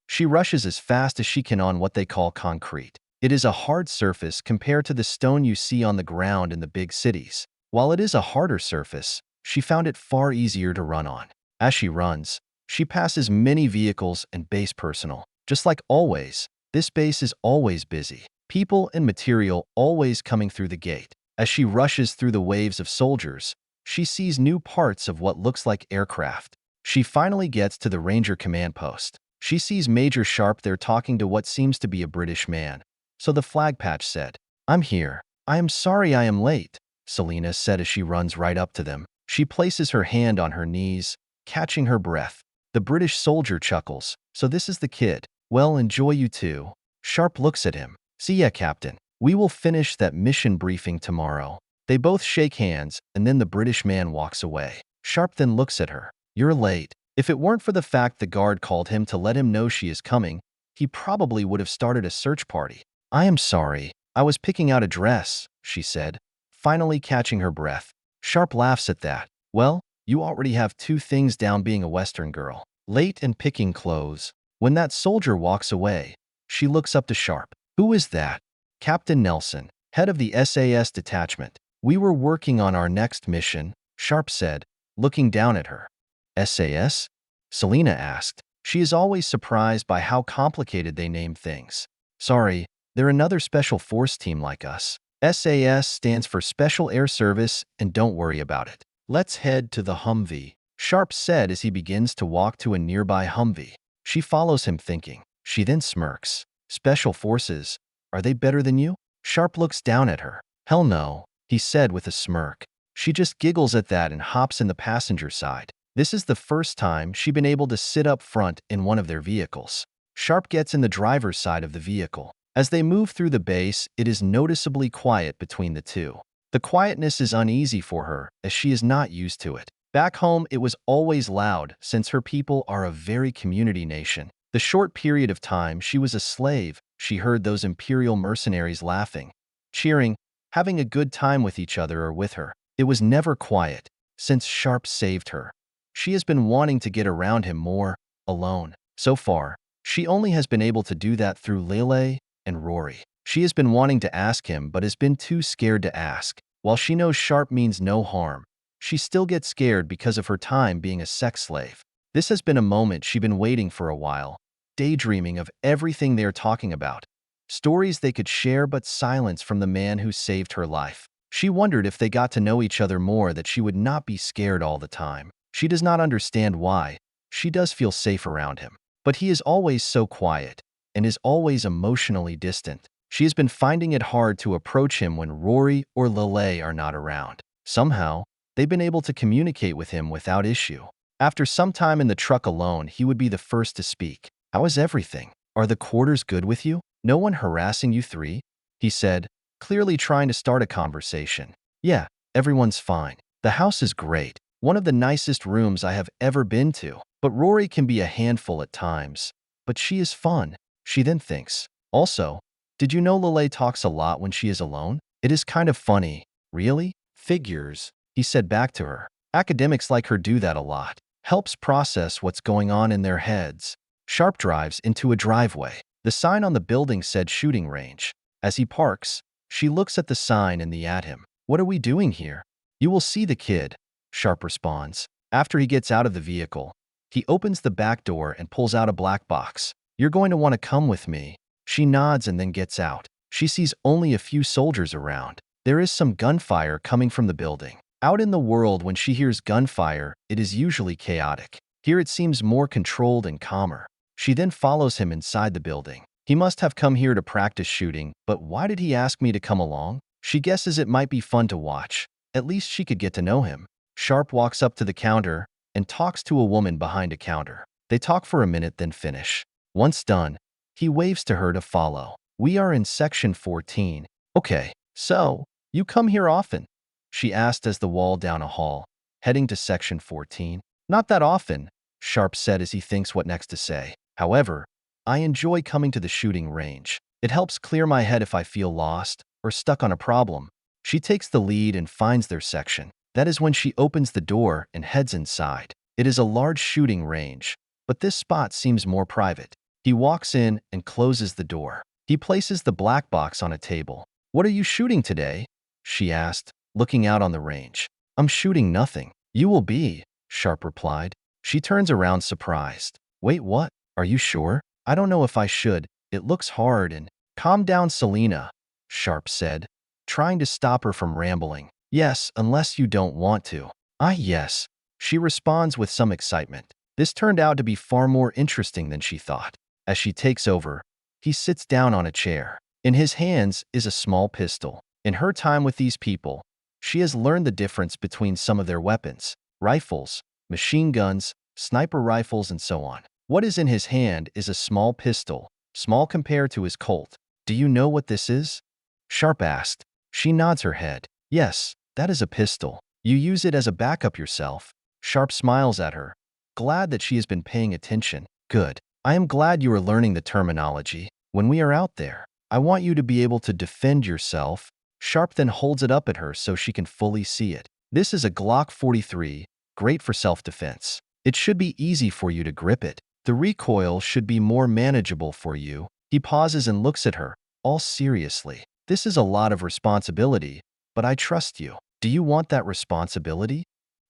She rushes as fast as she can on what they call concrete. It is a hard surface compared to the stone you see on the ground in the big cities. While it is a harder surface, she found it far easier to run on. As she runs, she passes many vehicles and base personnel. Just like always, this base is always busy. People and material always coming through the gate. As she rushes through the waves of soldiers, she sees new parts of what looks like aircraft. She finally gets to the Ranger command post. She sees Major Sharpe there talking to what seems to be a British man. So the flag patch said, "I'm here. I am sorry I am late," Selena said as she runs right up to them. She places her hand on her knees, catching her breath. The British soldier chuckles. "So this is the kid. Well, enjoy you too." Sharpe looks at him. "See ya, Captain. We will finish that mission briefing tomorrow." They both shake hands, and then the British man walks away. Sharpe then looks at her. "You're late." If it weren't for the fact the guard called him to let him know she is coming, he probably would have started a search party. "I am sorry. I was picking out a dress," she said, finally catching her breath. Sharpe laughs at that. "Well, you already have 2 things down being a Western girl. Late and picking clothes." When that soldier walks away, she looks up to Sharpe. "Who is that?" "Captain Nelson, head of the SAS detachment. We were working on our next mission," Sharpe said, looking down at her. "SAS?" Selena asked. She is always surprised by how complicated they name things. "Sorry, they're another special force team like us. SAS stands for Special Air Service, and don't worry about it. Let's head to the Humvee," Sharpe said as he begins to walk to a nearby Humvee. She follows him thinking. She then smirks. "Special Forces? Are they better than you?" Sharpe looks down at her. "Hell no," he said with a smirk. She just giggles at that and hops in the passenger side. This is the first time she'd been able to sit up front in one of their vehicles. Sharpe gets in the driver's side of the vehicle. As they move through the base, it is noticeably quiet between the two. The quietness is uneasy for her, as she is not used to it. Back home, it was always loud, since her people are a very community nation. The short period of time she was a slave, she heard those imperial mercenaries laughing, cheering, having a good time with each other or with her. It was never quiet, since Sharpe saved her. She has been wanting to get around him more, alone. So far, she only has been able to do that through Lelei and Rory. She has been wanting to ask him but has been too scared to ask. While she knows Sharpe means no harm, she still gets scared because of her time being a sex slave. This has been a moment she's been waiting for a while, daydreaming of everything they are talking about. stories they could share, but silence from the man who saved her life. She wondered if they got to know each other more that she would not be scared all the time. She does not understand why. She does feel safe around him. But he is always so quiet and is always emotionally distant. She has been finding it hard to approach him when Rory or Lelei are not around. Somehow, they've been able to communicate with him without issue. After some time in the truck alone, he would be the first to speak. "How is everything? Are the quarters good with you? No one harassing you three?" he said, clearly trying to start a conversation. "Yeah, everyone's fine. The house is great. One of the nicest rooms I have ever been to. But Rory can be a handful at times. But she is fun," she then thinks. "Also, did you know Lelei talks a lot when she is alone? It is kind of funny." "Really? Figures," he said back to her. "Academics like her do that a lot. Helps process what's going on in their heads." Sharpe drives into a driveway. The sign on the building said shooting range. As he parks, she looks at the sign and at him. "What are we doing here?" "You will see the kid," Sharpe responds. After he gets out of the vehicle, he opens the back door and pulls out a black box. "You're going to want to come with me." She nods and then gets out. She sees only a few soldiers around. There is some gunfire coming from the building. Out in the world, when she hears gunfire, it is usually chaotic. Here it seems more controlled and calmer. She then follows him inside the building. He must have come here to practice shooting, but why did he ask me to come along? She guesses it might be fun to watch. At least she could get to know him. Sharpe walks up to the counter and talks to a woman behind a counter. They talk for a minute, then finish. Once done, he waves to her to follow. "We are in section 14. "Okay, so, you come here often?" she asked as the wall down a hall, heading to section 14. "Not that often," Sharpe said as he thinks what next to say. "However, I enjoy coming to the shooting range. It helps clear my head if I feel lost or stuck on a problem." She takes the lead and finds their section. That is when she opens the door and heads inside. It is a large shooting range, but this spot seems more private. He walks in and closes the door. He places the black box on a table. "What are you shooting today?" she asked, looking out on the range. "I'm shooting nothing." "You will be," Sharpe replied. She turns around surprised. "Wait, what? Are you sure?" "I don't know if I should. It looks hard and—" "Calm down, Selena," Sharpe said, trying to stop her from rambling. "Yes, unless you don't want to." "Ah, yes," she responds with some excitement. This turned out to be far more interesting than she thought. As she takes over, he sits down on a chair. In his hands is a small pistol. In her time with these people, she has learned the difference between some of their weapons: rifles, machine guns, sniper rifles, and so on. What is in his hand is a small pistol, small compared to his Colt. "Do you know what this is?" Sharpe asked. She nods her head. "Yes, that is a pistol. You use it as a backup yourself." Sharpe smiles at her, glad that she has been paying attention. "Good. I am glad you are learning the terminology. When we are out there, I want you to be able to defend yourself." Sharpe then holds it up at her so she can fully see it. "This is a Glock 43, great for self-defense. It should be easy for you to grip it. The recoil should be more manageable for you." He pauses and looks at her, all seriously. "This is a lot of responsibility, but I trust you. Do you want that responsibility?"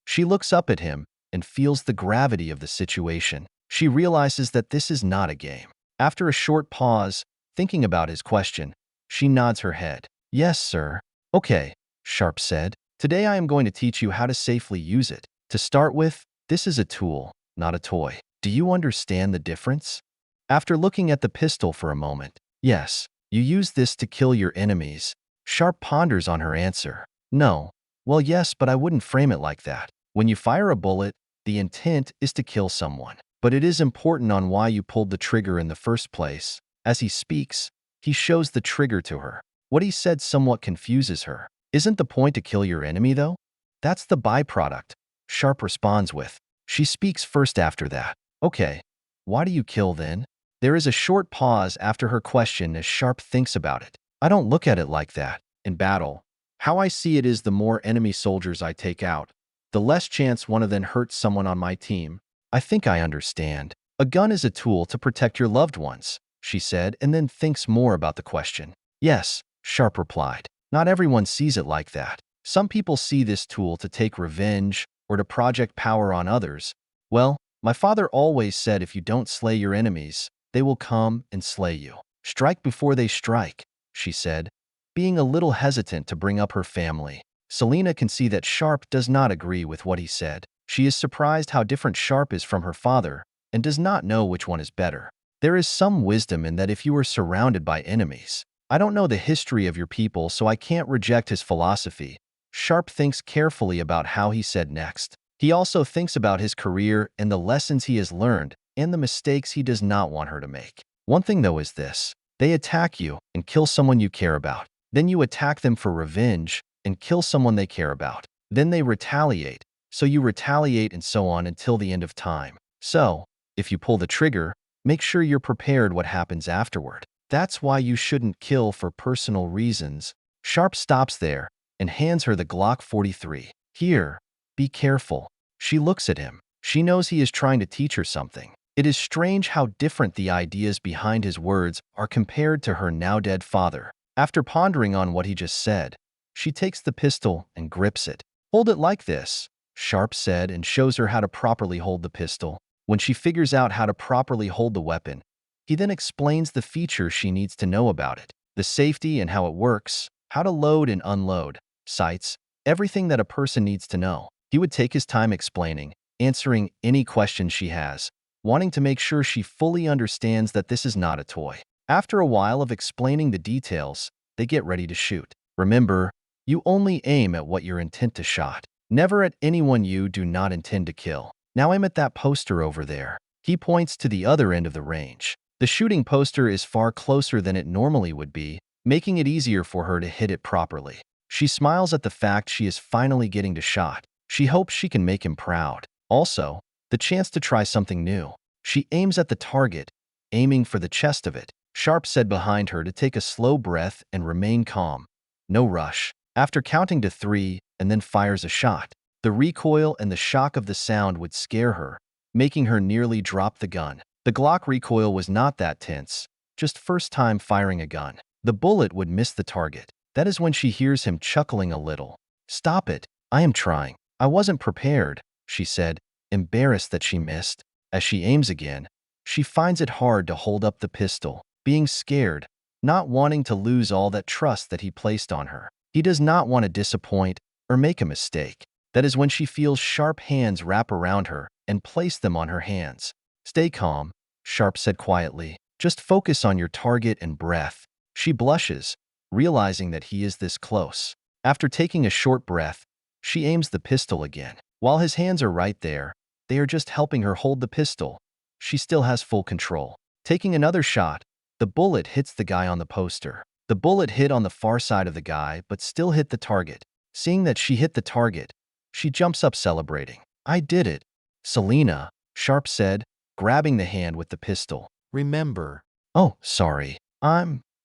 She looks up at him and feels the gravity of the situation. She realizes that this is not a game. After a short pause, thinking about his question, she nods her head. "Yes, sir." "Okay," Sharpe said. "Today I am going to teach you how to safely use it. To start with, this is a tool, not a toy. Do you understand the difference?" After looking at the pistol for a moment, "Yes, you use this to kill your enemies." Sharpe ponders on her answer. "No. Well, yes, but I wouldn't frame it like that. When you fire a bullet, the intent is to kill someone. But it is important on why you pulled the trigger in the first place." As he speaks, he shows the trigger to her. What he said somewhat confuses her. "Isn't the point to kill your enemy, though?" "That's the byproduct," Sharpe responds with. She speaks first after that. "Okay, why do you kill then?" There is a short pause after her question as Sharpe thinks about it. "I don't look at it like that. In battle, how I see it is the more enemy soldiers I take out, the less chance one of them hurts someone on my team." "I think I understand. A gun is a tool to protect your loved ones," she said, and then thinks more about the question. "Yes," Sharpe replied. "Not everyone sees it like that. Some people see this tool to take revenge or to project power on others. Well, my father always said if you don't slay your enemies, they will come and slay you." Strike before they strike, she said, being a little hesitant to bring up her family. Selena can see that Sharpe does not agree with what he said. She is surprised how different Sharpe is from her father and does not know which one is better. There is some wisdom in that if you are surrounded by enemies. I don't know the history of your people, so I can't reject his philosophy. Sharpe thinks carefully about how he said next. He also thinks about his career and the lessons he has learned and the mistakes he does not want her to make. One thing, though, is this. They attack you and kill someone you care about. Then you attack them for revenge and kill someone they care about. Then they retaliate, so you retaliate, and so on until the end of time. So, if you pull the trigger, make sure you're prepared what happens afterward. That's why you shouldn't kill for personal reasons. Sharpe stops there and hands her the Glock 43. Here, be careful. She looks at him. She knows he is trying to teach her something. It is strange how different the ideas behind his words are compared to her now-dead father. After pondering on what he just said, she takes the pistol and grips it. Hold it like this, Sharpe said, and shows her how to properly hold the pistol. When she figures out how to properly hold the weapon, he then explains the features she needs to know about it, the safety and how it works, how to load and unload, sights, everything that a person needs to know. He would take his time explaining, answering any questions she has, wanting to make sure she fully understands that this is not a toy. After a while of explaining the details, they get ready to shoot. Remember, you only aim at what your intent to shot, never at anyone you do not intend to kill. Now aim at that poster over there. He points to the other end of the range. The shooting poster is far closer than it normally would be, making it easier for her to hit it properly. She smiles at the fact she is finally getting to shot. She hopes she can make him proud. Also, the chance to try something new. She aims at the target, aiming for the chest of it. Sharpe said behind her to take a slow breath and remain calm. No rush. After counting to 3, and then fires a shot. The recoil and the shock of the sound would scare her, making her nearly drop the gun. The Glock recoil was not that tense, just first time firing a gun. The bullet would miss the target. That is when she hears him chuckling a little. Stop it. I am trying. I wasn't prepared, she said, embarrassed that she missed. As she aims again, she finds it hard to hold up the pistol, being scared, not wanting to lose all that trust that he placed on her. He does not want to disappoint or make a mistake. That is when she feels Sharpe hands wrap around her and place them on her hands. Stay calm, Sharpe said quietly. Just focus on your target and breath. She blushes, realizing that he is this close. After taking a short breath, she aims the pistol again. While his hands are right there, they are just helping her hold the pistol. She still has full control. Taking another shot, the bullet hits the guy on the poster. The bullet hit on the far side of the guy, but still hit the target. Seeing that she hit the target, she jumps up celebrating. I did it, Selena, Sharpe said, grabbing the hand with the pistol. Remember. Oh, sorry.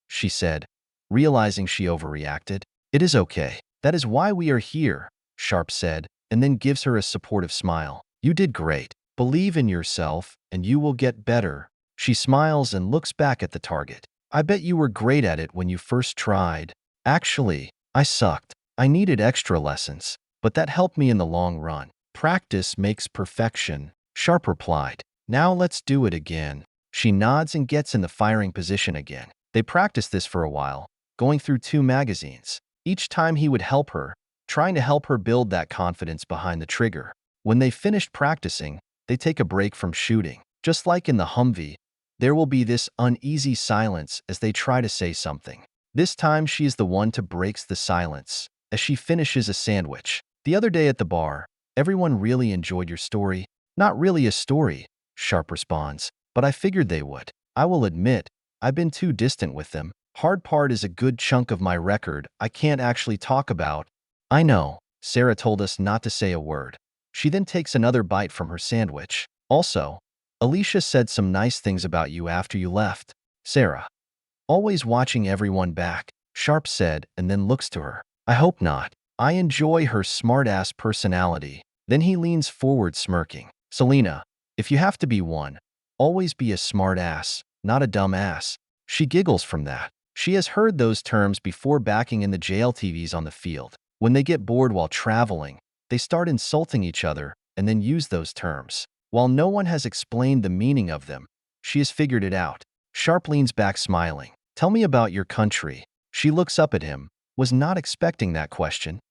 She said, realizing she overreacted. It is okay. That is why we are here, Sharpe said, and then gives her a supportive smile. You did great. Believe in yourself, and you will get better. She smiles and looks back at the target. I bet you were great at it when you first tried. Actually, I sucked. I needed extra lessons, but that helped me in the long run. Practice makes perfection, Sharpe replied. Now let's do it again. She nods and gets in the firing position again. They practiced this for a while, going through 2 magazines. Each time he would help her, trying to help her build that confidence behind the trigger. When they finished practicing, they take a break from shooting. Just like in the Humvee, there will be this uneasy silence as they try to say something. This time she is the one to break the silence, as she finishes a sandwich. The other day at the bar, everyone really enjoyed your story. Not really a story, Sharpe responds, but I figured they would. I will admit, I've been too distant with them. Hard part is a good chunk of my record I can't actually talk about. I know, Sarah told us not to say a word. She then takes another bite from her sandwich. Also, Alicia said some nice things about you after you left. Sarah. Always watching everyone back, Sharpe said, and then looks to her. I hope not. I enjoy her smart-ass personality. Then he leans forward smirking. Selena, if you have to be one, always be a smart-ass, not a dumb ass. She giggles from that. She has heard those terms before backing in the JLTVs on the field. When they get bored while traveling, they start insulting each other and then use those terms. While no one has explained the meaning of them, she has figured it out. Sharpe leans back smiling. Tell me about your country. She looks up at him, was not expecting that question.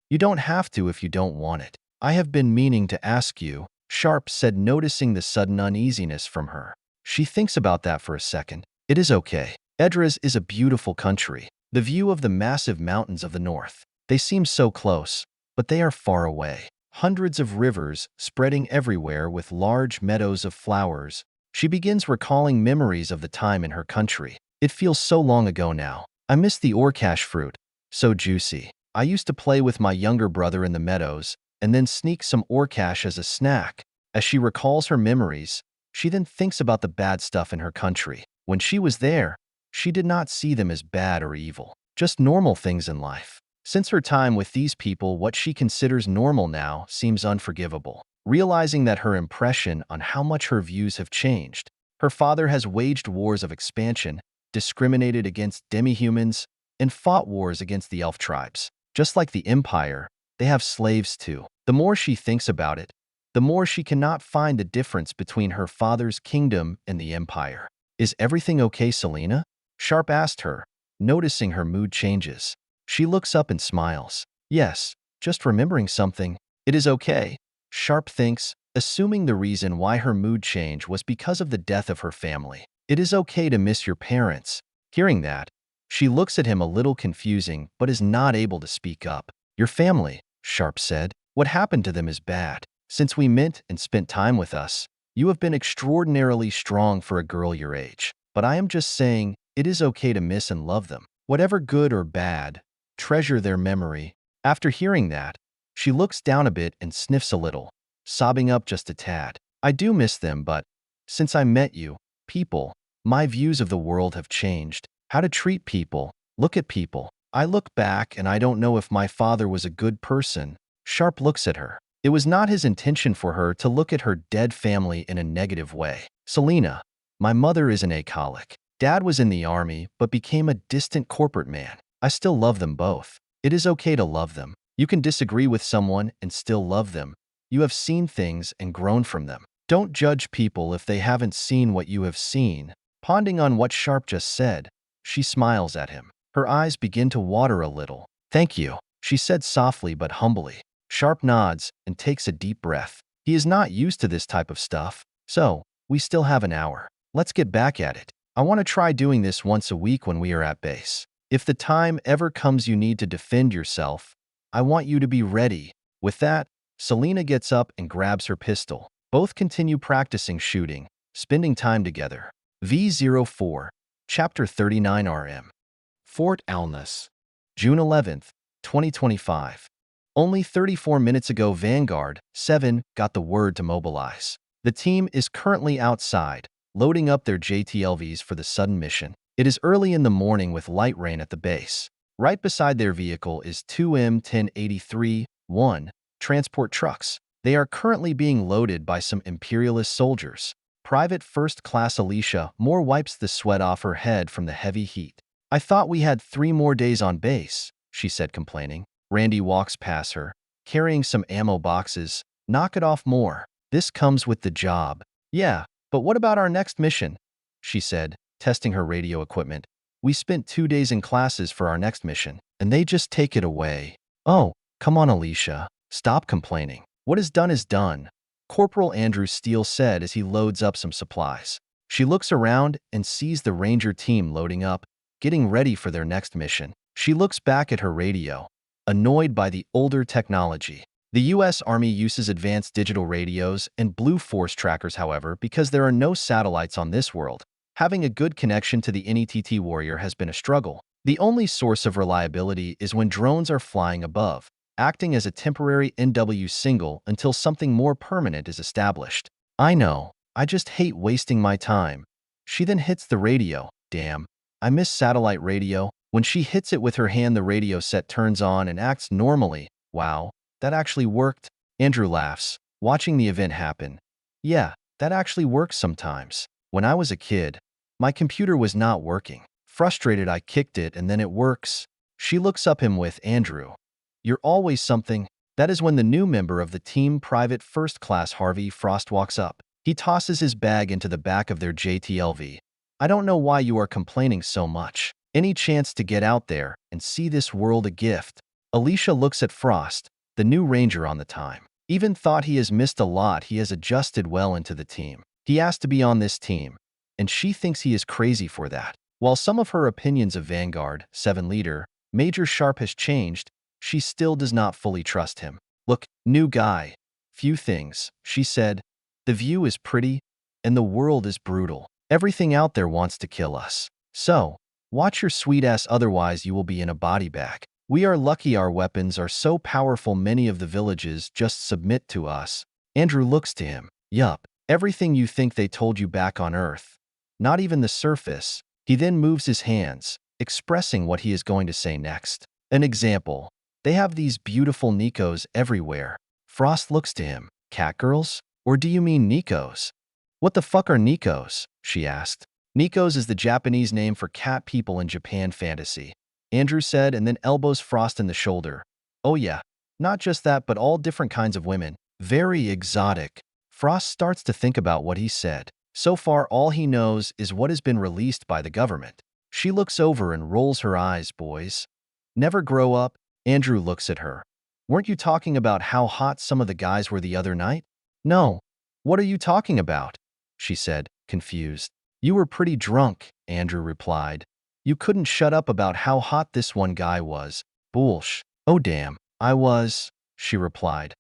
You don't have to if you don't want it. I have been meaning to ask you, Sharpe said, noticing the sudden uneasiness from her. She thinks about that for a second. It is okay. Edras is a beautiful country. The view of the massive mountains of the north. They seem so close, but they are far away. Hundreds of rivers spreading everywhere with large meadows of flowers. She begins recalling memories of the time in her country. It feels so long ago now. I miss the orcash fruit. So juicy. I used to play with my younger brother in the meadows and then sneak some orcash as a snack. As she recalls her memories, she then thinks about the bad stuff in her country. When she was there, she did not see them as bad or evil, just normal things in life. Since her time with these people, what she considers normal now seems unforgivable. Realizing that her impression on how much her views have changed. Her father has waged wars of expansion, discriminated against demi-humans, and fought wars against the elf tribes. Just like the Empire, they have slaves too. The more she thinks about it, the more she cannot find the difference between her father's kingdom and the Empire. Is everything okay, Selena? Sharpe asked her, noticing her mood changes. She looks up and smiles. Yes, just remembering something. It is okay. Sharpe thinks, assuming the reason why her mood change was because of the death of her family. It is okay to miss your parents. Hearing that, she looks at him a little confusing but is not able to speak up. Your family, Sharpe said. What happened to them is bad. Since we met and spent time with us, you have been extraordinarily strong for a girl your age. But I am just saying, it is okay to miss and love them. Whatever good or bad, treasure their memory. After hearing that, she looks down a bit and sniffs a little, sobbing up just a tad. I do miss them, but since I met you, people, my views of the world have changed. How to treat people, look at people. I look back and I don't know if my father was a good person. Sharpe looks at her. It was not his intention for her to look at her dead family in a negative way. Selena, my mother is an alcoholic. Dad was in the army but became a distant corporate man. I still love them both. It is okay to love them. You can disagree with someone and still love them. You have seen things and grown from them. Don't judge people if they haven't seen what you have seen. Pondering on what Sharpe just said, she smiles at him. Her eyes begin to water a little. Thank you, she said softly but humbly. Sharpe nods and takes a deep breath. He is not used to this type of stuff. So, we still have an hour. Let's get back at it. I want to try doing this once a week when we are at base. If the time ever comes you need to defend yourself, I want you to be ready. With that, Selena gets up and grabs her pistol. Both continue practicing shooting, spending time together. V04, Chapter 39 RM. Fort Alness, June 11th, 2025. Only 34 minutes ago, Vanguard 7 got the word to mobilize. The team is currently outside, loading up their JTLVs for the sudden mission. It is early in the morning with light rain at the base. Right beside their vehicle is two M1083-1 transport trucks. They are currently being loaded by some imperialist soldiers. Private First Class Alicia Moore wipes the sweat off her head from the heavy heat. I thought we had 3 more days on base, she said, complaining. Randy walks past her, carrying some ammo boxes. Knock it off, Moore. This comes with the job. Yeah, but what about our next mission? She said, testing her radio equipment. We spent 2 days in classes for our next mission, and they just take it away. Oh, come on, Alicia. Stop complaining. What is done, Corporal Andrew Steele said as he loads up some supplies. She looks around and sees the Ranger team loading up, getting ready for their next mission. She looks back at her radio, annoyed by the older technology. The U.S. Army uses advanced digital radios and Blue Force trackers, however, because there are no satellites on this world. Having a good connection to the NETT Warrior has been a struggle. The only source of reliability is when drones are flying above, acting as a temporary NW single until something more permanent is established. I know, I just hate wasting my time. She then hits the radio. Damn, I miss satellite radio. When she hits it with her hand, the radio set turns on and acts normally. Wow, that actually worked. Andrew laughs, watching the event happen. Yeah, that actually works sometimes. When I was a kid, my computer was not working. Frustrated, I kicked it and then it works. She looks up him with, Andrew, you're always something. That is when the new member of the team, Private First Class Harvey Frost, walks up. He tosses his bag into the back of their JTLV, I don't know why you are complaining so much. Any chance to get out there and see this world a gift. Alicia looks at Frost, the new ranger on the time. Even thought he has missed a lot, he has adjusted well into the team. He asked to be on this team, and she thinks he is crazy for that. While some of her opinions of Vanguard 7 leader, Major Sharpe has changed, she still does not fully trust him. Look, new guy. Few things, she said. The view is pretty, and the world is brutal. Everything out there wants to kill us. So, watch your sweet ass, otherwise you will be in a body bag. We are lucky our weapons are so powerful many of the villages just submit to us. Andrew looks to him. Yup, everything you think they told you back on Earth. Not even the surface. He then moves his hands, expressing what he is going to say next. An example. They have these beautiful Nikos everywhere. Frost looks to him. Catgirls? Or do you mean Nikos? What the fuck are Nikos? She asked. Nikos is the Japanese name for cat people in Japan fantasy. Andrew said, and then elbows Frost in the shoulder. Oh yeah, not just that but all different kinds of women. Very exotic. Frost starts to think about what he said. So far all he knows is what has been released by the government. She looks over and rolls her eyes. Boys never grow up. Andrew looks at her. Weren't you talking about how hot some of the guys were the other night? No. What are you talking about? She said, confused. You were pretty drunk, Andrew replied. You couldn't shut up about how hot this one guy was. Bullsh. Oh damn, I was, she replied,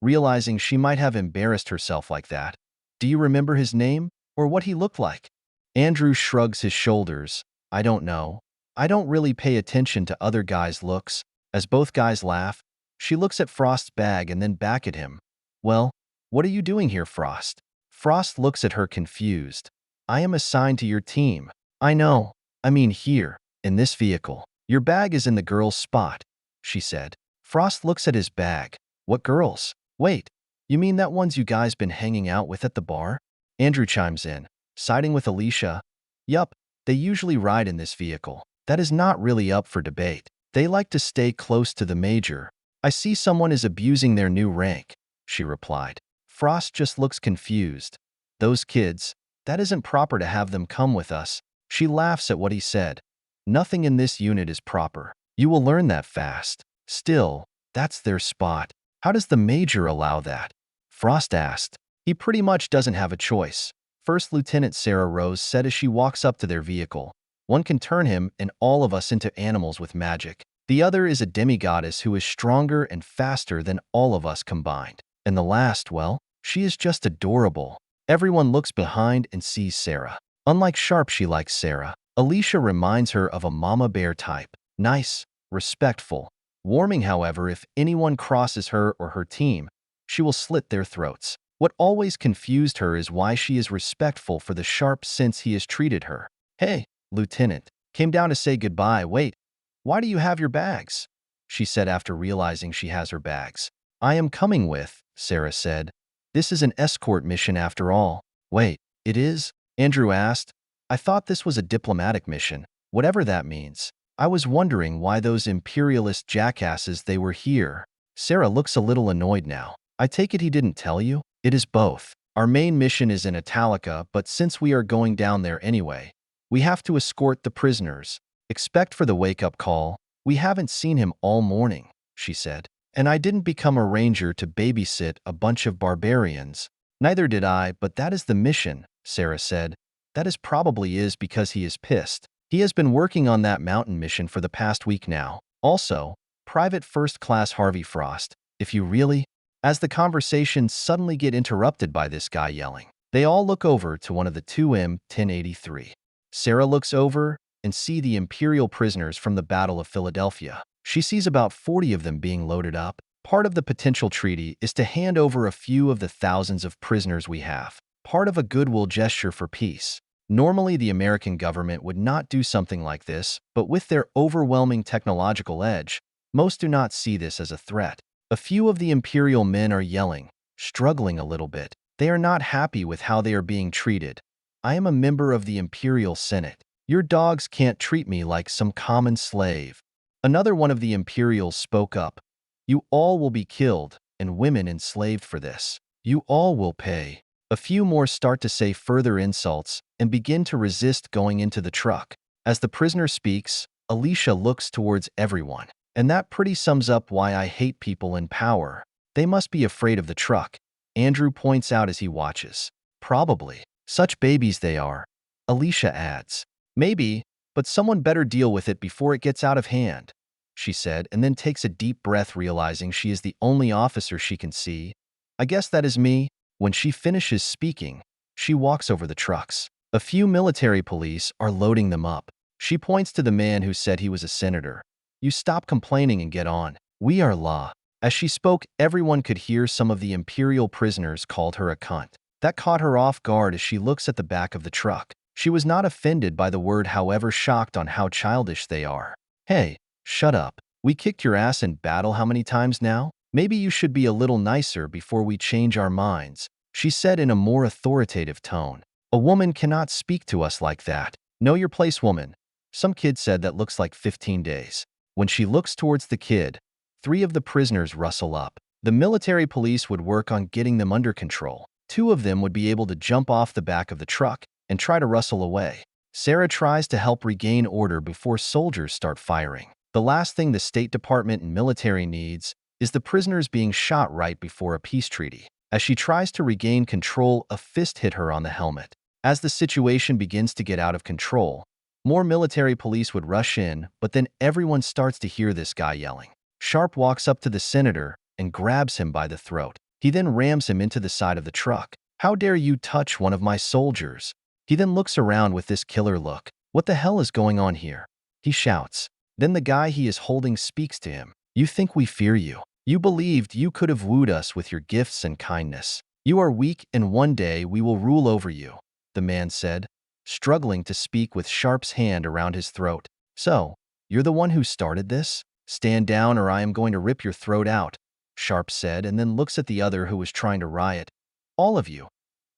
realizing she might have embarrassed herself like that. Do you remember his name, or what he looked like? Andrew shrugs his shoulders. I don't know. I don't really pay attention to other guys' looks. As both guys laugh, she looks at Frost's bag and then back at him. Well, what are you doing here, Frost? Frost looks at her confused. I am assigned to your team. I know. I mean here, in this vehicle. Your bag is in the girl's spot, she said. Frost looks at his bag. What girls? Wait, you mean that ones you guys been hanging out with at the bar? Andrew chimes in, siding with Alicia. Yup, they usually ride in this vehicle. That is not really up for debate. They like to stay close to the major. I see someone is abusing their new rank, she replied. Frost just looks confused. Those kids, that isn't proper to have them come with us. She laughs at what he said. Nothing in this unit is proper. You will learn that fast. Still, that's their spot. How does the major allow that? Frost asked. He pretty much doesn't have a choice. First Lieutenant Sarah Rose said as she walks up to their vehicle. One can turn him and all of us into animals with magic. The other is a demigoddess who is stronger and faster than all of us combined. And the last, well, she is just adorable. Everyone looks behind and sees Sarah. Unlike Sharpe, she likes Sarah. Alicia reminds her of a mama bear type. Nice, respectful. Warming, however, if anyone crosses her or her team, she will slit their throats. What always confused her is why she is respectful for the Sharpe since he has treated her. Hey, Lieutenant. Came down to say goodbye. Wait, why do you have your bags? She said after realizing she has her bags. I am coming with, Sarah said. This is an escort mission after all. Wait, it is? Andrew asked. I thought this was a diplomatic mission, whatever that means. I was wondering why those imperialist jackasses they were here. Sarah looks a little annoyed now. I take it he didn't tell you? It is both. Our main mission is in Italica, but since we are going down there anyway, we have to escort the prisoners. Expect for the wake-up call. We haven't seen him all morning, she said. And I didn't become a ranger to babysit a bunch of barbarians. Neither did I, but that is the mission, Sarah said. That is probably is because he is pissed. He has been working on that mountain mission for the past week now. Also, Private First Class Harvey Frost, if you really... As the conversations suddenly get interrupted by this guy yelling, they all look over to one of the 2M-1083. Sarah looks over and see the Imperial prisoners from the Battle of Philadelphia. She sees about 40 of them being loaded up. Part of the potential treaty is to hand over a few of the thousands of prisoners we have. Part of a goodwill gesture for peace. Normally, the American government would not do something like this, but with their overwhelming technological edge, most do not see this as a threat. A few of the Imperial men are yelling, struggling a little bit. They are not happy with how they are being treated. I am a member of the Imperial Senate. Your dogs can't treat me like some common slave. Another one of the Imperials spoke up. You all will be killed, and women enslaved for this. You all will pay. A few more start to say further insults and begin to resist going into the truck. As the prisoner speaks, Alicia looks towards everyone. And that pretty sums up why I hate people in power. They must be afraid of the truck, Andrew points out as he watches. Probably. Such babies they are, Alicia adds. Maybe, but someone better deal with it before it gets out of hand, she said, and then takes a deep breath, realizing she is the only officer she can see. I guess that is me. When she finishes speaking, she walks over the trucks. A few military police are loading them up. She points to the man who said he was a senator. You stop complaining and get on. We are law. As she spoke, everyone could hear some of the Imperial prisoners called her a cunt. That caught her off guard as she looks at the back of the truck. She was not offended by the word, however, shocked on how childish they are. Hey, shut up. We kicked your ass in battle how many times now? Maybe you should be a little nicer before we change our minds, she said in a more authoritative tone. A woman cannot speak to us like that. Know your place, woman. Some kid said that looks like 15 days. When she looks towards the kid, 3 of the prisoners rustle up. The military police would work on getting them under control. 2 of them would be able to jump off the back of the truck and try to rustle away. Sarah tries to help regain order before soldiers start firing. The last thing the State Department and military needs is the prisoners being shot right before a peace treaty. As she tries to regain control, a fist hit her on the helmet. As the situation begins to get out of control, more military police would rush in, but then everyone starts to hear this guy yelling. Sharpe walks up to the senator and grabs him by the throat. He then rams him into the side of the truck. How dare you touch one of my soldiers? He then looks around with this killer look. What the hell is going on here? He shouts. Then the guy he is holding speaks to him. You think we fear you? You believed you could have wooed us with your gifts and kindness. You are weak, and one day we will rule over you, the man said, struggling to speak with Sharpe's hand around his throat. So, you're the one who started this? Stand down or I am going to rip your throat out, Sharpe said, and then looks at the other who was trying to riot. All of you.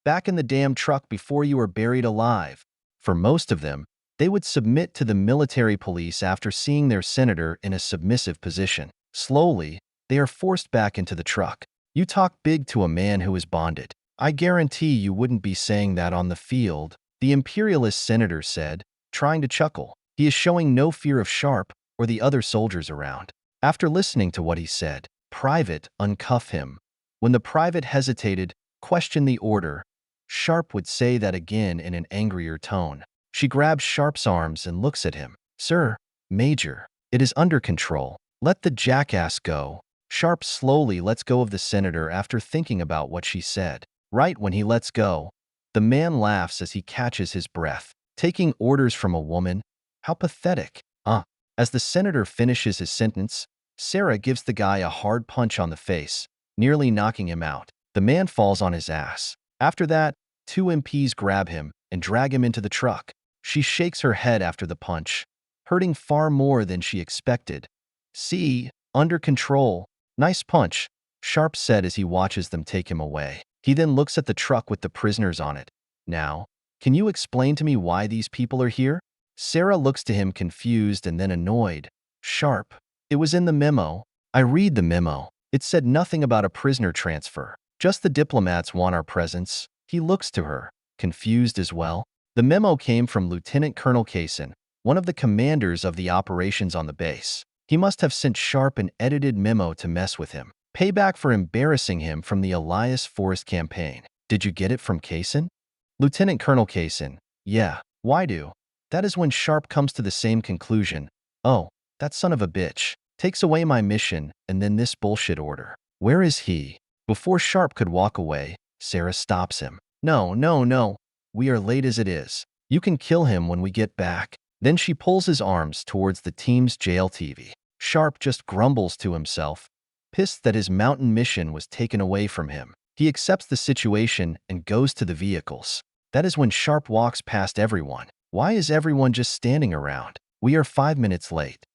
Back in the damn truck before you are buried alive. For most of them, they would submit to the military police after seeing their senator in a submissive position. Slowly, they are forced back into the truck. You talk big to a man who is bonded. I guarantee you wouldn't be saying that on the field, the imperialist senator said, trying to chuckle. He is showing no fear of Sharpe or the other soldiers around. After listening to what he said, Private, uncuff him. When the private hesitated, questioned the order, Sharpe would say that again in an angrier tone. She grabs Sharpe's arms and looks at him. Sir, Major, it is under control. Let the jackass go. Sharpe slowly lets go of the senator after thinking about what she said. Right when he lets go, the man laughs as he catches his breath. Taking orders from a woman? How pathetic. As the senator finishes his sentence, Sarah gives the guy a hard punch on the face, nearly knocking him out. The man falls on his ass. After that, 2 MPs grab him and drag him into the truck. She shakes her head after the punch, hurting far more than she expected. See, under control. Nice punch, Sharpe said as he watches them take him away. He then looks at the truck with the prisoners on it. Now, can you explain to me why these people are here? Sarah looks to him confused and then annoyed. Sharpe, it was in the memo. I read the memo. It said nothing about a prisoner transfer. Just the diplomats want our presence. He looks to her, confused as well. The memo came from Lieutenant Colonel Jackson, one of the commanders of the operations on the base. He must have sent Sharpe an edited memo to mess with him. Payback for embarrassing him from the Elias Forest campaign. Did you get it from Jackson? Lieutenant Colonel Jackson. Yeah, why do? That is when Sharpe comes to the same conclusion. Oh, that son of a bitch. Takes away my mission and then this bullshit order. Where is he? Before Sharpe could walk away, Sarah stops him. No. We are late as it is. You can kill him when we get back. Then she pulls his arms towards the team's jail TV. Sharpe just grumbles to himself, pissed that his mountain mission was taken away from him. He accepts the situation and goes to the vehicles. That is when Sharpe walks past everyone. Why is everyone just standing around? We are 5 minutes late.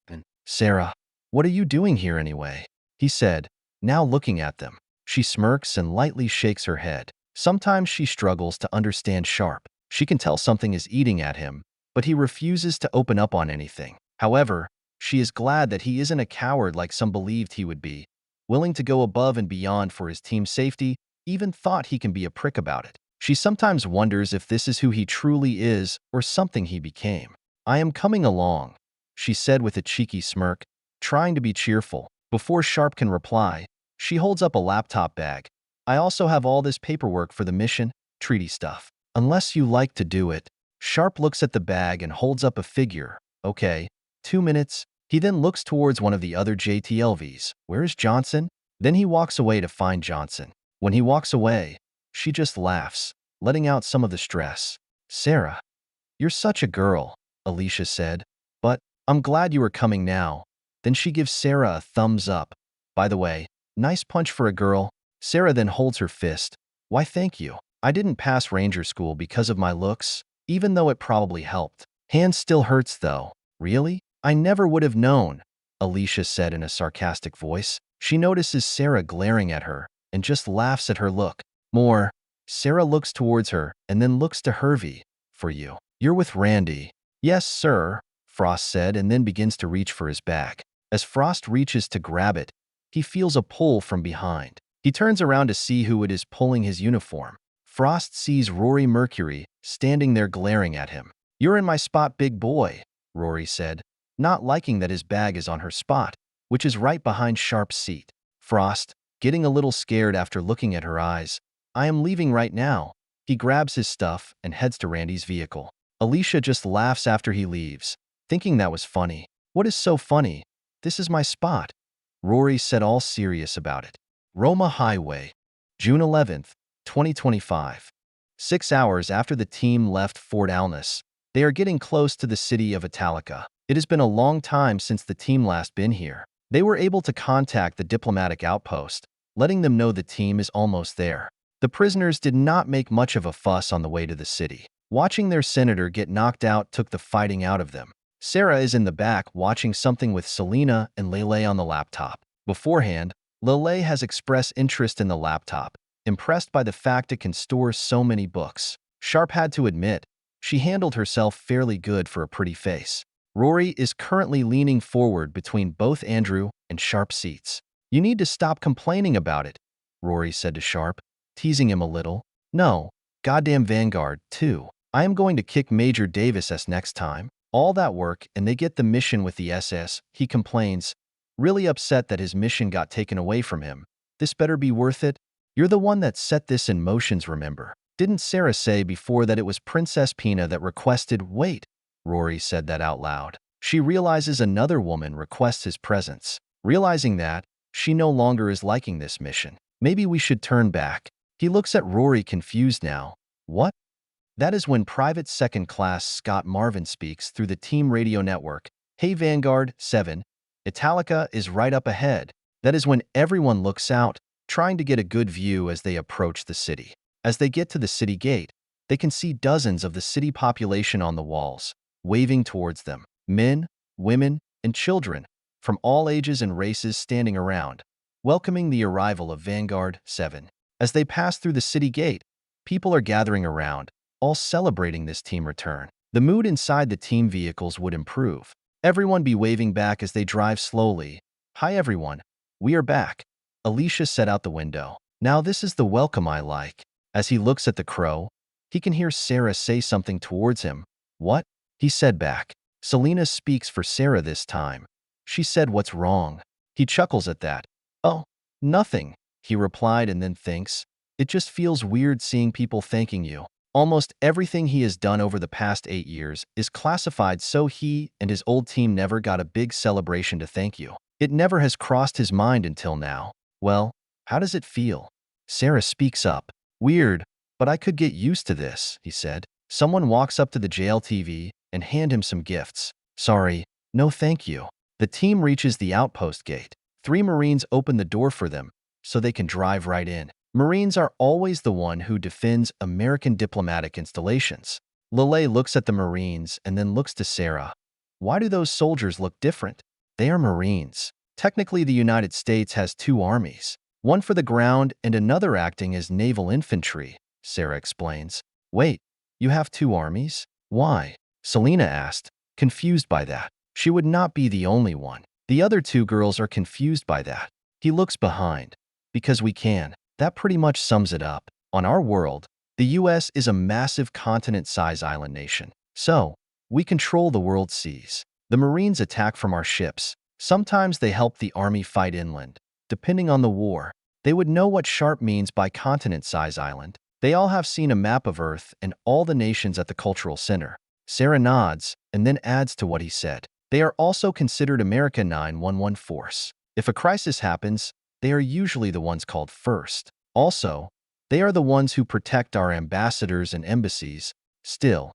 Sarah, what are you doing here anyway? He said, now looking at them. She smirks and lightly shakes her head. Sometimes she struggles to understand Sharpe. She can tell something is eating at him, but he refuses to open up on anything. However, she is glad that he isn't a coward like some believed he would be, willing to go above and beyond for his team's safety, even thought he can be a prick about it. She sometimes wonders if this is who he truly is or something he became. I am coming along, she said with a cheeky smirk, trying to be cheerful. Before Sharpe can reply, she holds up a laptop bag. I also have all this paperwork for the mission, treaty stuff. Unless you like to do it. Sharpe looks at the bag and holds up a figure. Okay, 2 minutes. He then looks towards one of the other JTLVs. Where is Johnson? Then he walks away to find Johnson. When he walks away, she just laughs, letting out some of the stress. Sarah, you're such a girl, Alicia said. But I'm glad you are coming now. Then she gives Sarah a thumbs up. By the way, nice punch for a girl. Sarah then holds her fist. Why thank you. I didn't pass ranger school because of my looks, even though it probably helped. Hand still hurts though. Really? I never would have known, Alicia said in a sarcastic voice. She notices Sarah glaring at her and just laughs at her look. More. Sarah looks towards her and then looks to Hervey. For you. You're with Randy. Yes, sir, Frost said and then begins to reach for his bag. As Frost reaches to grab it, he feels a pull from behind. He turns around to see who it is pulling his uniform. Frost sees Rory Mercury standing there glaring at him. You're in my spot, big boy, Rory said, not liking that his bag is on her spot, which is right behind Sharpe's seat. Frost, getting a little scared after looking at her eyes. I am leaving right now. He grabs his stuff and heads to Randy's vehicle. Alicia just laughs after he leaves, thinking that was funny. What is so funny? This is my spot. Rory said, all serious about it. Roma Highway, June 11th, 2025. 6 hours after the team left Fort Alness, they are getting close to the city of Italica. It has been a long time since the team last been here. They were able to contact the diplomatic outpost, letting them know the team is almost there. The prisoners did not make much of a fuss on the way to the city. Watching their senator get knocked out took the fighting out of them. Sarah is in the back watching something with Selena and Lelei on the laptop. Beforehand, Lelei has expressed interest in the laptop, impressed by the fact it can store so many books. Sharpe had to admit, she handled herself fairly good for a pretty face. Rory is currently leaning forward between both Andrew and Sharpe's seats. You need to stop complaining about it, Rory said to Sharpe, teasing him a little. No, goddamn Vanguard, too. I am going to kick Major Davis ass next time. All that work and they get the mission with the SS, he complains, really upset that his mission got taken away from him. This better be worth it. You're the one that set this in motions, remember? Didn't Sarah say before that it was Princess Pina that requested? Wait, Rory said that out loud. She realizes another woman requests his presence. Realizing that, she no longer is liking this mission. Maybe we should turn back. He looks at Rory confused now. What? That is when Private Second Class Scott Marvin speaks through the team radio network. Hey Vanguard 7, Italica is right up ahead. That is when everyone looks out, trying to get a good view as they approach the city. As they get to the city gate, they can see dozens of the city population on the walls, waving towards them. Men, women, and children, from all ages and races standing around, welcoming the arrival of Vanguard 7. As they pass through the city gate, people are gathering around, all celebrating this team return. The mood inside the team vehicles would improve. Everyone be waving back as they drive slowly. Hi everyone, we are back, Alicia said out the window. Now this is the welcome I like. As he looks at the crow, he can hear Sarah say something towards him. What? He said back. Selena speaks for Sarah this time. She said, what's wrong? He chuckles at that. Oh, nothing, he replied and then thinks. It just feels weird seeing people thanking you. Almost everything he has done over the past 8 years is classified, so he and his old team never got a big celebration to thank you. It never has crossed his mind until now. Well, how does it feel? Sarah speaks up. Weird, but I could get used to this, he said. Someone walks up to the jail TV and hand him some gifts. Sorry, no thank you. The team reaches the outpost gate. 3 Marines open the door for them, so they can drive right in. Marines are always the one who defends American diplomatic installations. Lelei looks at the Marines and then looks to Sarah. Why do those soldiers look different? They are Marines. Technically, the United States has 2 armies, one for the ground and another acting as naval infantry, Sarah explains. Wait, you have 2 armies? Why? Selena asked, confused by that. She would not be the only one. The other 2 girls are confused by that. He looks behind. Because we can. That pretty much sums it up. On our world, the The US is a massive continent-sized island nation. So, we control the world's seas. The Marines attack from our ships. Sometimes they help the army fight inland. Depending on the war, they would know what Sharpe means by continent-sized island. They all have seen a map of Earth and all the nations at the cultural center. Sarah nods and then adds to what he said. They are also considered American 911 force. If a crisis happens, they are usually the ones called first. Also, they are the ones who protect our ambassadors and embassies. Still,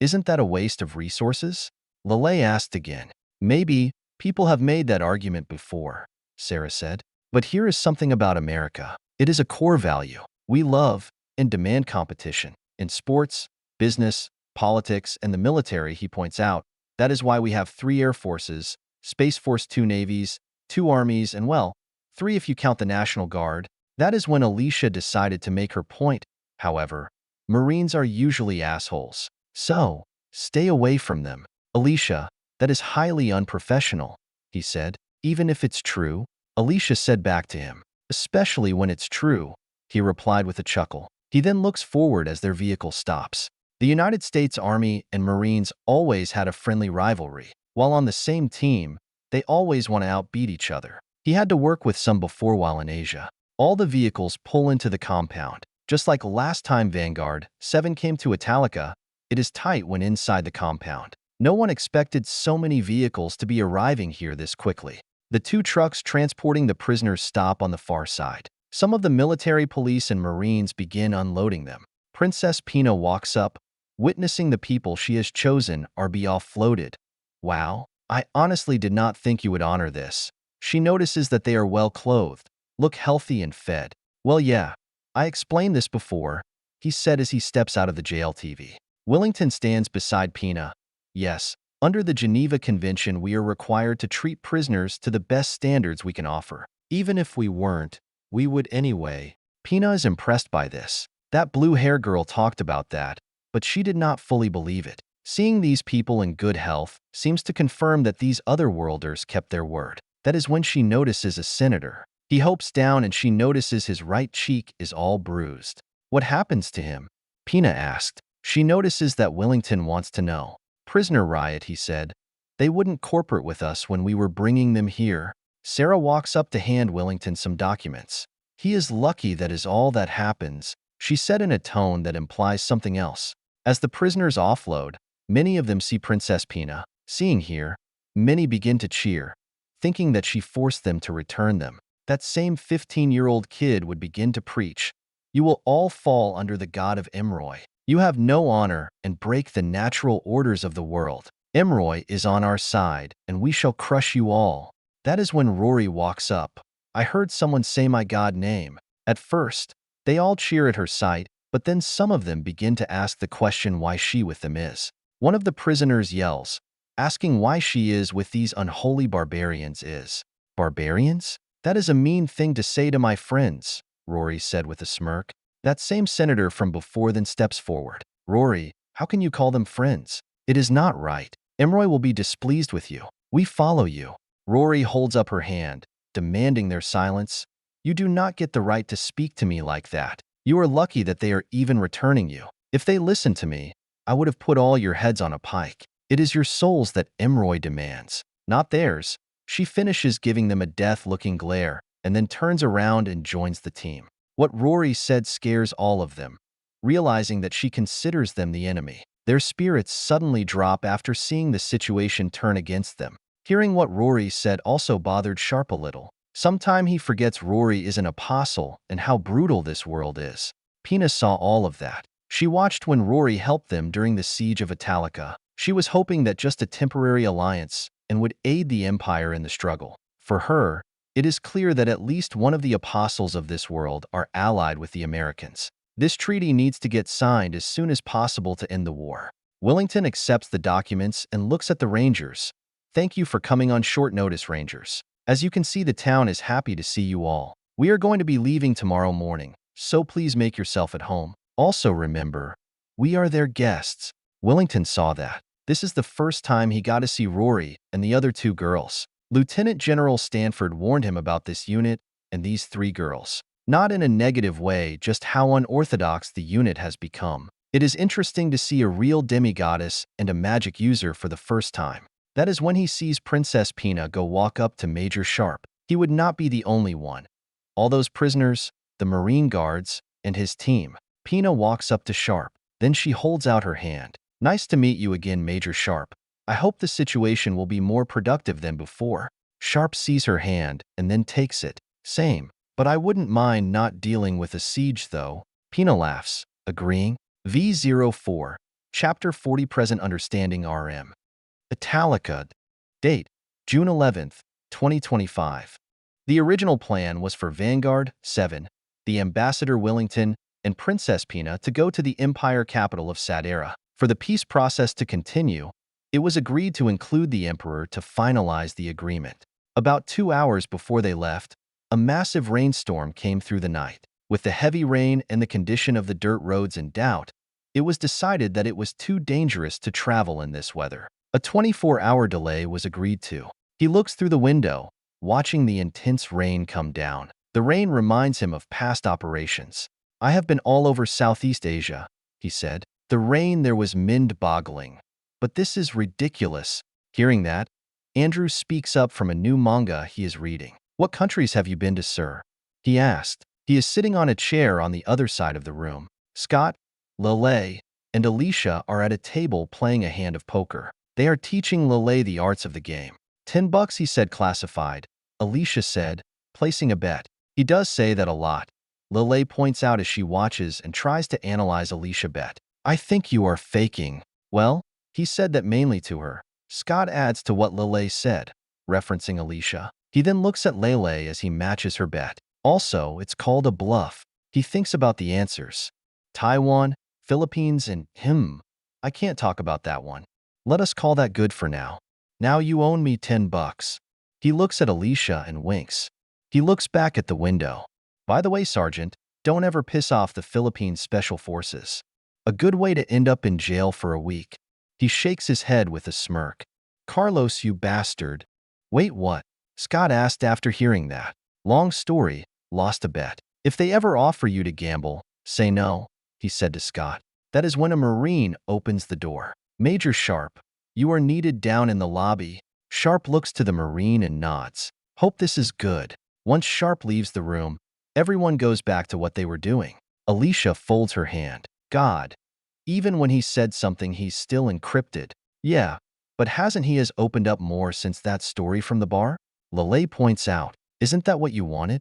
isn't that a waste of resources? Lelei asked again. Maybe people have made that argument before, Sarah said. But here is something about America. It is a core value. We love and demand competition. In sports, business, politics, and the military, he points out. That is why we have 3 air forces, Space Force, 2 navies, 2 armies, and well, 3 if you count the National Guard. That is when Alicia decided to make her point. However, Marines are usually assholes. So, stay away from them. Alicia, that is highly unprofessional, he said. Even if it's true, Alicia said back to him. Especially when it's true, he replied with a chuckle. He then looks forward as their vehicle stops. The United States Army and Marines always had a friendly rivalry. While on the same team, they always want to outbeat each other. He had to work with some before while in Asia. All the vehicles pull into the compound. Just like last time Vanguard 7 came to Italica, it is tight when inside the compound. No one expected so many vehicles to be arriving here this quickly. The 2 trucks transporting the prisoners stop on the far side. Some of the military police and Marines begin unloading them. Princess Pina walks up, witnessing the people she has chosen are be offloaded. Wow, I honestly did not think you would honor this. She notices that they are well clothed, look healthy and fed. Well, yeah, I explained this before, he said as he steps out of the jail TV. Wellington stands beside Pina. Yes, under the Geneva Convention we are required to treat prisoners to the best standards we can offer. Even if we weren't, we would anyway. Pina is impressed by this. That blue-hair girl talked about that, but she did not fully believe it. Seeing these people in good health seems to confirm that these otherworlders kept their word. That is when she notices a senator. He hopes down and she notices his right cheek is all bruised. What happens to him? Pina asked. She notices that Wellington wants to know. Prisoner riot, he said. They wouldn't cooperate with us when we were bringing them here. Sarah walks up to hand Wellington some documents. He is lucky that is all that happens, she said in a tone that implies something else. As the prisoners offload, many of them see Princess Pina. Seeing here, many begin to cheer, thinking that she forced them to return them. That same 15-year-old kid would begin to preach. You will all fall under the god of Emroy. You have no honor and break the natural orders of the world. Emroy is on our side, and we shall crush you all. That is when Rory walks up. I heard someone say my god name. At first, they all cheer at her sight, but then some of them begin to ask the question why she with them is. One of the prisoners yells, asking why she is with these unholy barbarians is. Barbarians? That is a mean thing to say to my friends, Rory said with a smirk. That same senator from before then steps forward. Rory, how can you call them friends? It is not right. Emroy will be displeased with you. We follow you. Rory holds up her hand, demanding their silence. You do not get the right to speak to me like that. You are lucky that they are even returning you. If they listened to me, I would have put all your heads on a pike. It is your souls that Emroy demands, not theirs. She finishes giving them a death-looking glare, and then turns around and joins the team. What Rory said scares all of them, realizing that she considers them the enemy. Their spirits suddenly drop after seeing the situation turn against them. Hearing what Rory said also bothered Sharpe a little. Sometime he forgets Rory is an apostle and how brutal this world is. Pina saw all of that. She watched when Rory helped them during the siege of Italica. She was hoping that just a temporary alliance and would aid the Empire in the struggle. For her, it is clear that at least one of the apostles of this world are allied with the Americans. This treaty needs to get signed as soon as possible to end the war. Wellington accepts the documents and looks at the Rangers. Thank you for coming on short notice, Rangers. As you can see, the town is happy to see you all. We are going to be leaving tomorrow morning, so please make yourself at home. Also remember, we are their guests. Wellington saw that. This is the first time he got to see Rory and the other 2 girls. Lieutenant General Stanford warned him about this unit and these 3 girls. Not in a negative way, just how unorthodox the unit has become. It is interesting to see a real demigoddess and a magic user for the first time. That is when he sees Princess Pina go walk up to Major Sharpe. He would not be the only one. All those prisoners, the Marine guards, and his team. Pina walks up to Sharpe. Then she holds out her hand. Nice to meet you again, Major Sharpe. I hope the situation will be more productive than before. Sharpe sees her hand and then takes it. Same. But I wouldn't mind not dealing with a siege though. Pina laughs, agreeing. V04, Chapter 40 Present Understanding RM. Italica. Date, June 11th, 2025. The original plan was for Vanguard 7, the Ambassador Wellington, and Princess Pina to go to the Empire capital of Sadera. For the peace process to continue, it was agreed to include the Emperor to finalize the agreement. About 2 hours before they left, a massive rainstorm came through the night. With the heavy rain and the condition of the dirt roads in doubt, it was decided that it was too dangerous to travel in this weather. A 24-hour delay was agreed to. He looks through the window, watching the intense rain come down. The rain reminds him of past operations. I have been all over Southeast Asia, he said. The rain there was mind-boggling. But this is ridiculous. Hearing that, Andrew speaks up from a new manga he is reading. What countries have you been to, sir? He asked. He is sitting on a chair on the other side of the room. Scott, Lelei, and Alicia are at a table playing a hand of poker. They are teaching Lelei the arts of the game. $10, he said, classified. Alicia said, placing a bet. He does say that a lot. Lelei points out as she watches and tries to analyze Alicia's bet. I think you are faking. Well, he said that mainly to her. Scott adds to what Lelei said, referencing Alicia. He then looks at Lelei as he matches her bet. Also, it's called a bluff. He thinks about the answers. Taiwan, Philippines, and I can't talk about that one. Let us call that good for now. Now you own me $10. He looks at Alicia and winks. He looks back at the window. By the way, Sergeant, don't ever piss off the Philippine Special Forces. A good way to end up in jail for a week. He shakes his head with a smirk. Carlos, you bastard. Wait, what? Scott asked after hearing that. Long story, lost a bet. If they ever offer you to gamble, say no, he said to Scott. That is when a Marine opens the door. Major Sharpe, you are needed down in the lobby. Sharpe looks to the Marine and nods. Hope this is good. Once Sharpe leaves the room, everyone goes back to what they were doing. Alicia folds her hand. God. Even when he said something, he's still encrypted. Yeah, but hasn't he has opened up more since that story from the bar? Lelei points out. Isn't that what you wanted?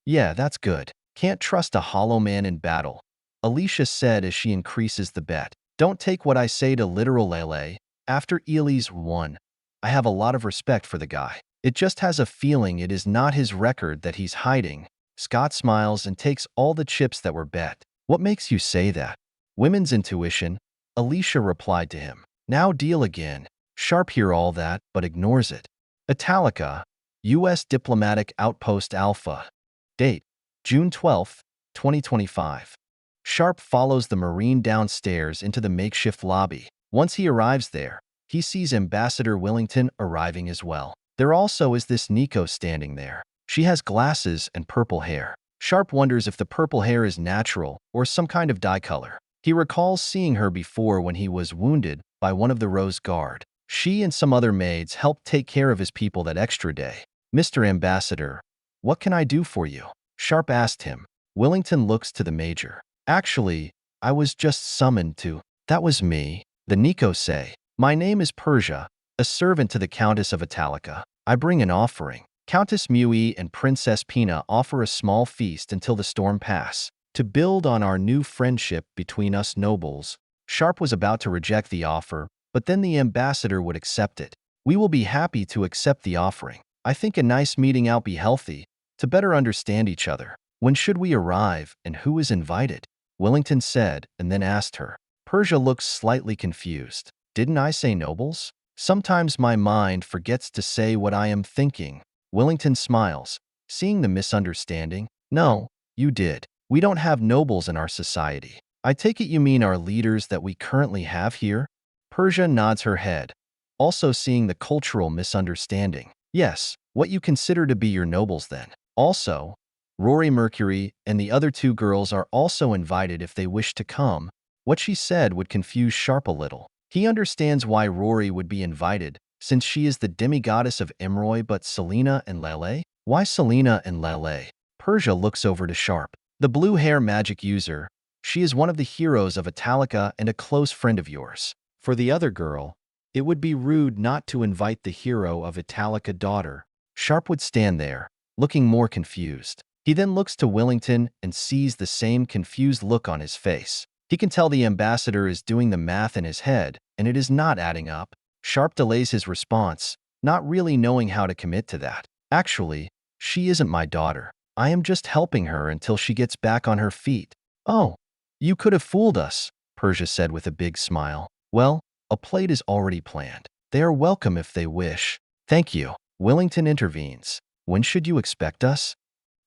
Yeah, that's good. Can't trust a hollow man in battle. Alicia said as she increases the bet. Don't take what I say to literal, Lelei. After Elias won, I have a lot of respect for the guy. It just has a feeling it is not his record that he's hiding. Scott smiles and takes all the chips that were bet. What makes you say that? Women's intuition, Alicia replied to him. Now deal again. Sharpe hear all that, but ignores it. Italica, U.S. Diplomatic Outpost Alpha. Date, June 12, 2025. Sharpe follows the Marine downstairs into the makeshift lobby. Once he arrives there, he sees Ambassador Wellington arriving as well. There also is this Nico standing there. She has glasses and purple hair. Sharpe wonders if the purple hair is natural or some kind of dye color. He recalls seeing her before when he was wounded by one of the Rose Guard. She and some other maids helped take care of his people that extra day. Mr. Ambassador, what can I do for you? Sharpe asked him. Wellington looks to the Major. Actually, I was just summoned to. That was me. The Nico say. My name is Persia, a servant to the Countess of Italica. I bring an offering. Countess Mui and Princess Pina offer a small feast until the storm pass. To build on our new friendship between us nobles. Sharpe was about to reject the offer, but then the ambassador would accept it. We will be happy to accept the offering. I think a nice meeting out be healthy, to better understand each other. When should we arrive, and who is invited? Wellington said, and then asked her. Persia looks slightly confused. Didn't I say nobles? Sometimes my mind forgets to say what I am thinking. Wellington smiles, seeing the misunderstanding. No, you did. We don't have nobles in our society. I take it you mean our leaders that we currently have here? Persia nods her head, also seeing the cultural misunderstanding. Yes, what you consider to be your nobles then. Also, Rory Mercury and the other two girls are also invited if they wish to come. What she said would confuse Sharpe a little. He understands why Rory would be invited, since she is the demigoddess of Imroy, but Selena and Lelei? Why Selena and Lelei? Persia looks over to Sharpe. The blue hair magic user. She is one of the heroes of Italica and a close friend of yours. For the other girl, it would be rude not to invite the hero of Italica daughter. Sharpe would stand there, looking more confused. He then looks to Wellington and sees the same confused look on his face. He can tell the ambassador is doing the math in his head, and it is not adding up. Sharpe delays his response, not really knowing how to commit to that. Actually, she isn't my daughter. I am just helping her until she gets back on her feet. Oh, you could have fooled us, Persia said with a big smile. Well, a plate is already planned. They are welcome if they wish. Thank you. Wellington intervenes. When should you expect us?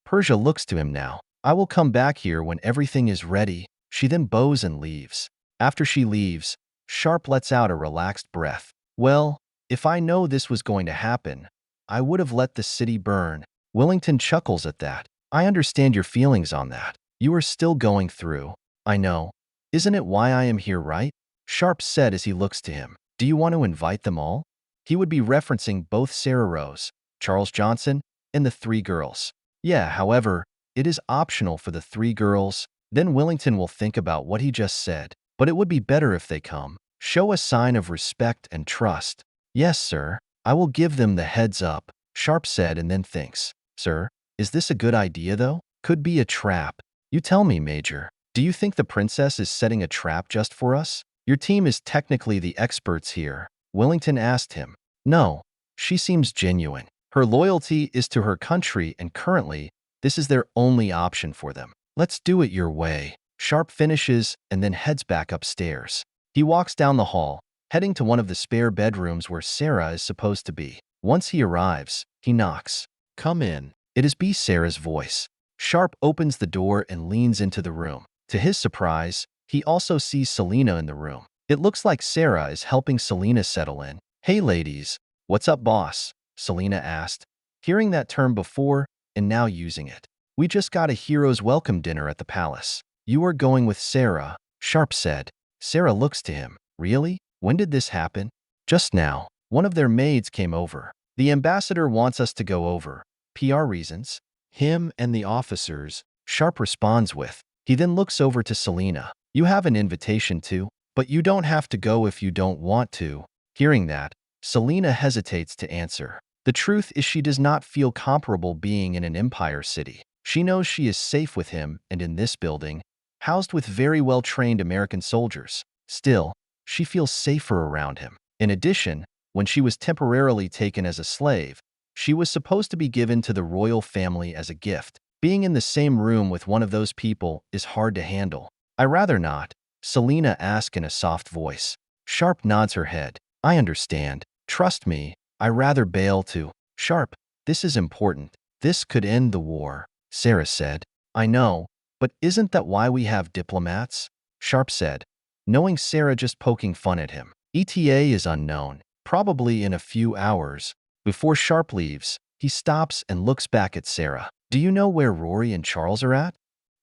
Persia looks to him now. I will come back here when everything is ready. She then bows and leaves. After she leaves, Sharpe lets out a relaxed breath. Well, if I know this was going to happen, I would have let the city burn. Wellington chuckles at that. I understand your feelings on that. You are still going through. I know. Isn't it why I am here, right? Sharpe said as he looks to him. Do you want to invite them all? He would be referencing both Sarah Rose, Charles Johnson, and the three girls. Yeah, however, it is optional for the three girls. Then Wellington will think about what he just said. But it would be better if they come. Show a sign of respect and trust. Yes, sir. I will give them the heads up, Sharpe said and then thinks. Sir, is this a good idea though? Could be a trap. You tell me, Major. Do you think the princess is setting a trap just for us? Your team is technically the experts here, Wellington asked him. No, she seems genuine. Her loyalty is to her country and currently, this is their only option for them. Let's do it your way. Sharpe finishes and then heads back upstairs. He walks down the hall, heading to one of the spare bedrooms where Sarah is supposed to be. Once he arrives, he knocks. Come in. It is Sarah's voice. Sharpe opens the door and leans into the room. To his surprise, he also sees Selena in the room. It looks like Sarah is helping Selena settle in. Hey ladies, what's up boss? Selena asked, hearing that term before and now using it. We just got a hero's welcome dinner at the palace. You are going with Sarah, Sharpe said. Sarah looks to him. Really? When did this happen? Just now. One of their maids came over. The ambassador wants us to go over. PR reasons. Him and the officers, Sharpe responds with. He then looks over to Selena. You have an invitation too, but you don't have to go if you don't want to. Hearing that, Selena hesitates to answer. The truth is she does not feel comparable being in an empire city. She knows she is safe with him and in this building, housed with very well-trained American soldiers. Still, she feels safer around him. In addition, when she was temporarily taken as a slave, she was supposed to be given to the royal family as a gift. Being in the same room with one of those people is hard to handle. I rather not, Selena asks in a soft voice. Sharpe nods her head. I understand. Trust me, I rather bail too. Sharpe, this is important. This could end the war, Sarah said. I know, but isn't that why we have diplomats? Sharpe said, knowing Sarah just poking fun at him. ETA is unknown, probably in a few hours. Before Sharpe leaves, he stops and looks back at Sarah. Do you know where Rory and Charles are at?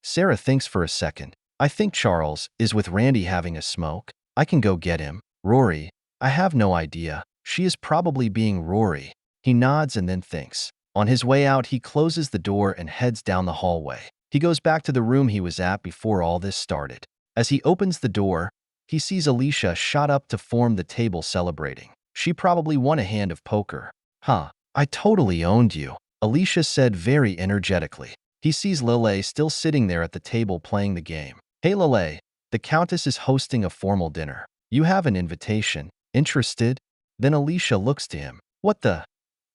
Sarah thinks for a second. I think Charles is with Randy having a smoke. I can go get him. Rory, I have no idea. She is probably being Rory. He nods and then thinks. On his way out, he closes the door and heads down the hallway. He goes back to the room he was at before all this started. As he opens the door, he sees Alicia shot up to form the table celebrating. She probably won a hand of poker. Huh, I totally owned you, Alicia said very energetically. He sees Lelei still sitting there at the table playing the game. Hey Lelei, the Countess is hosting a formal dinner. You have an invitation. Interested? Then Alicia looks to him. What the?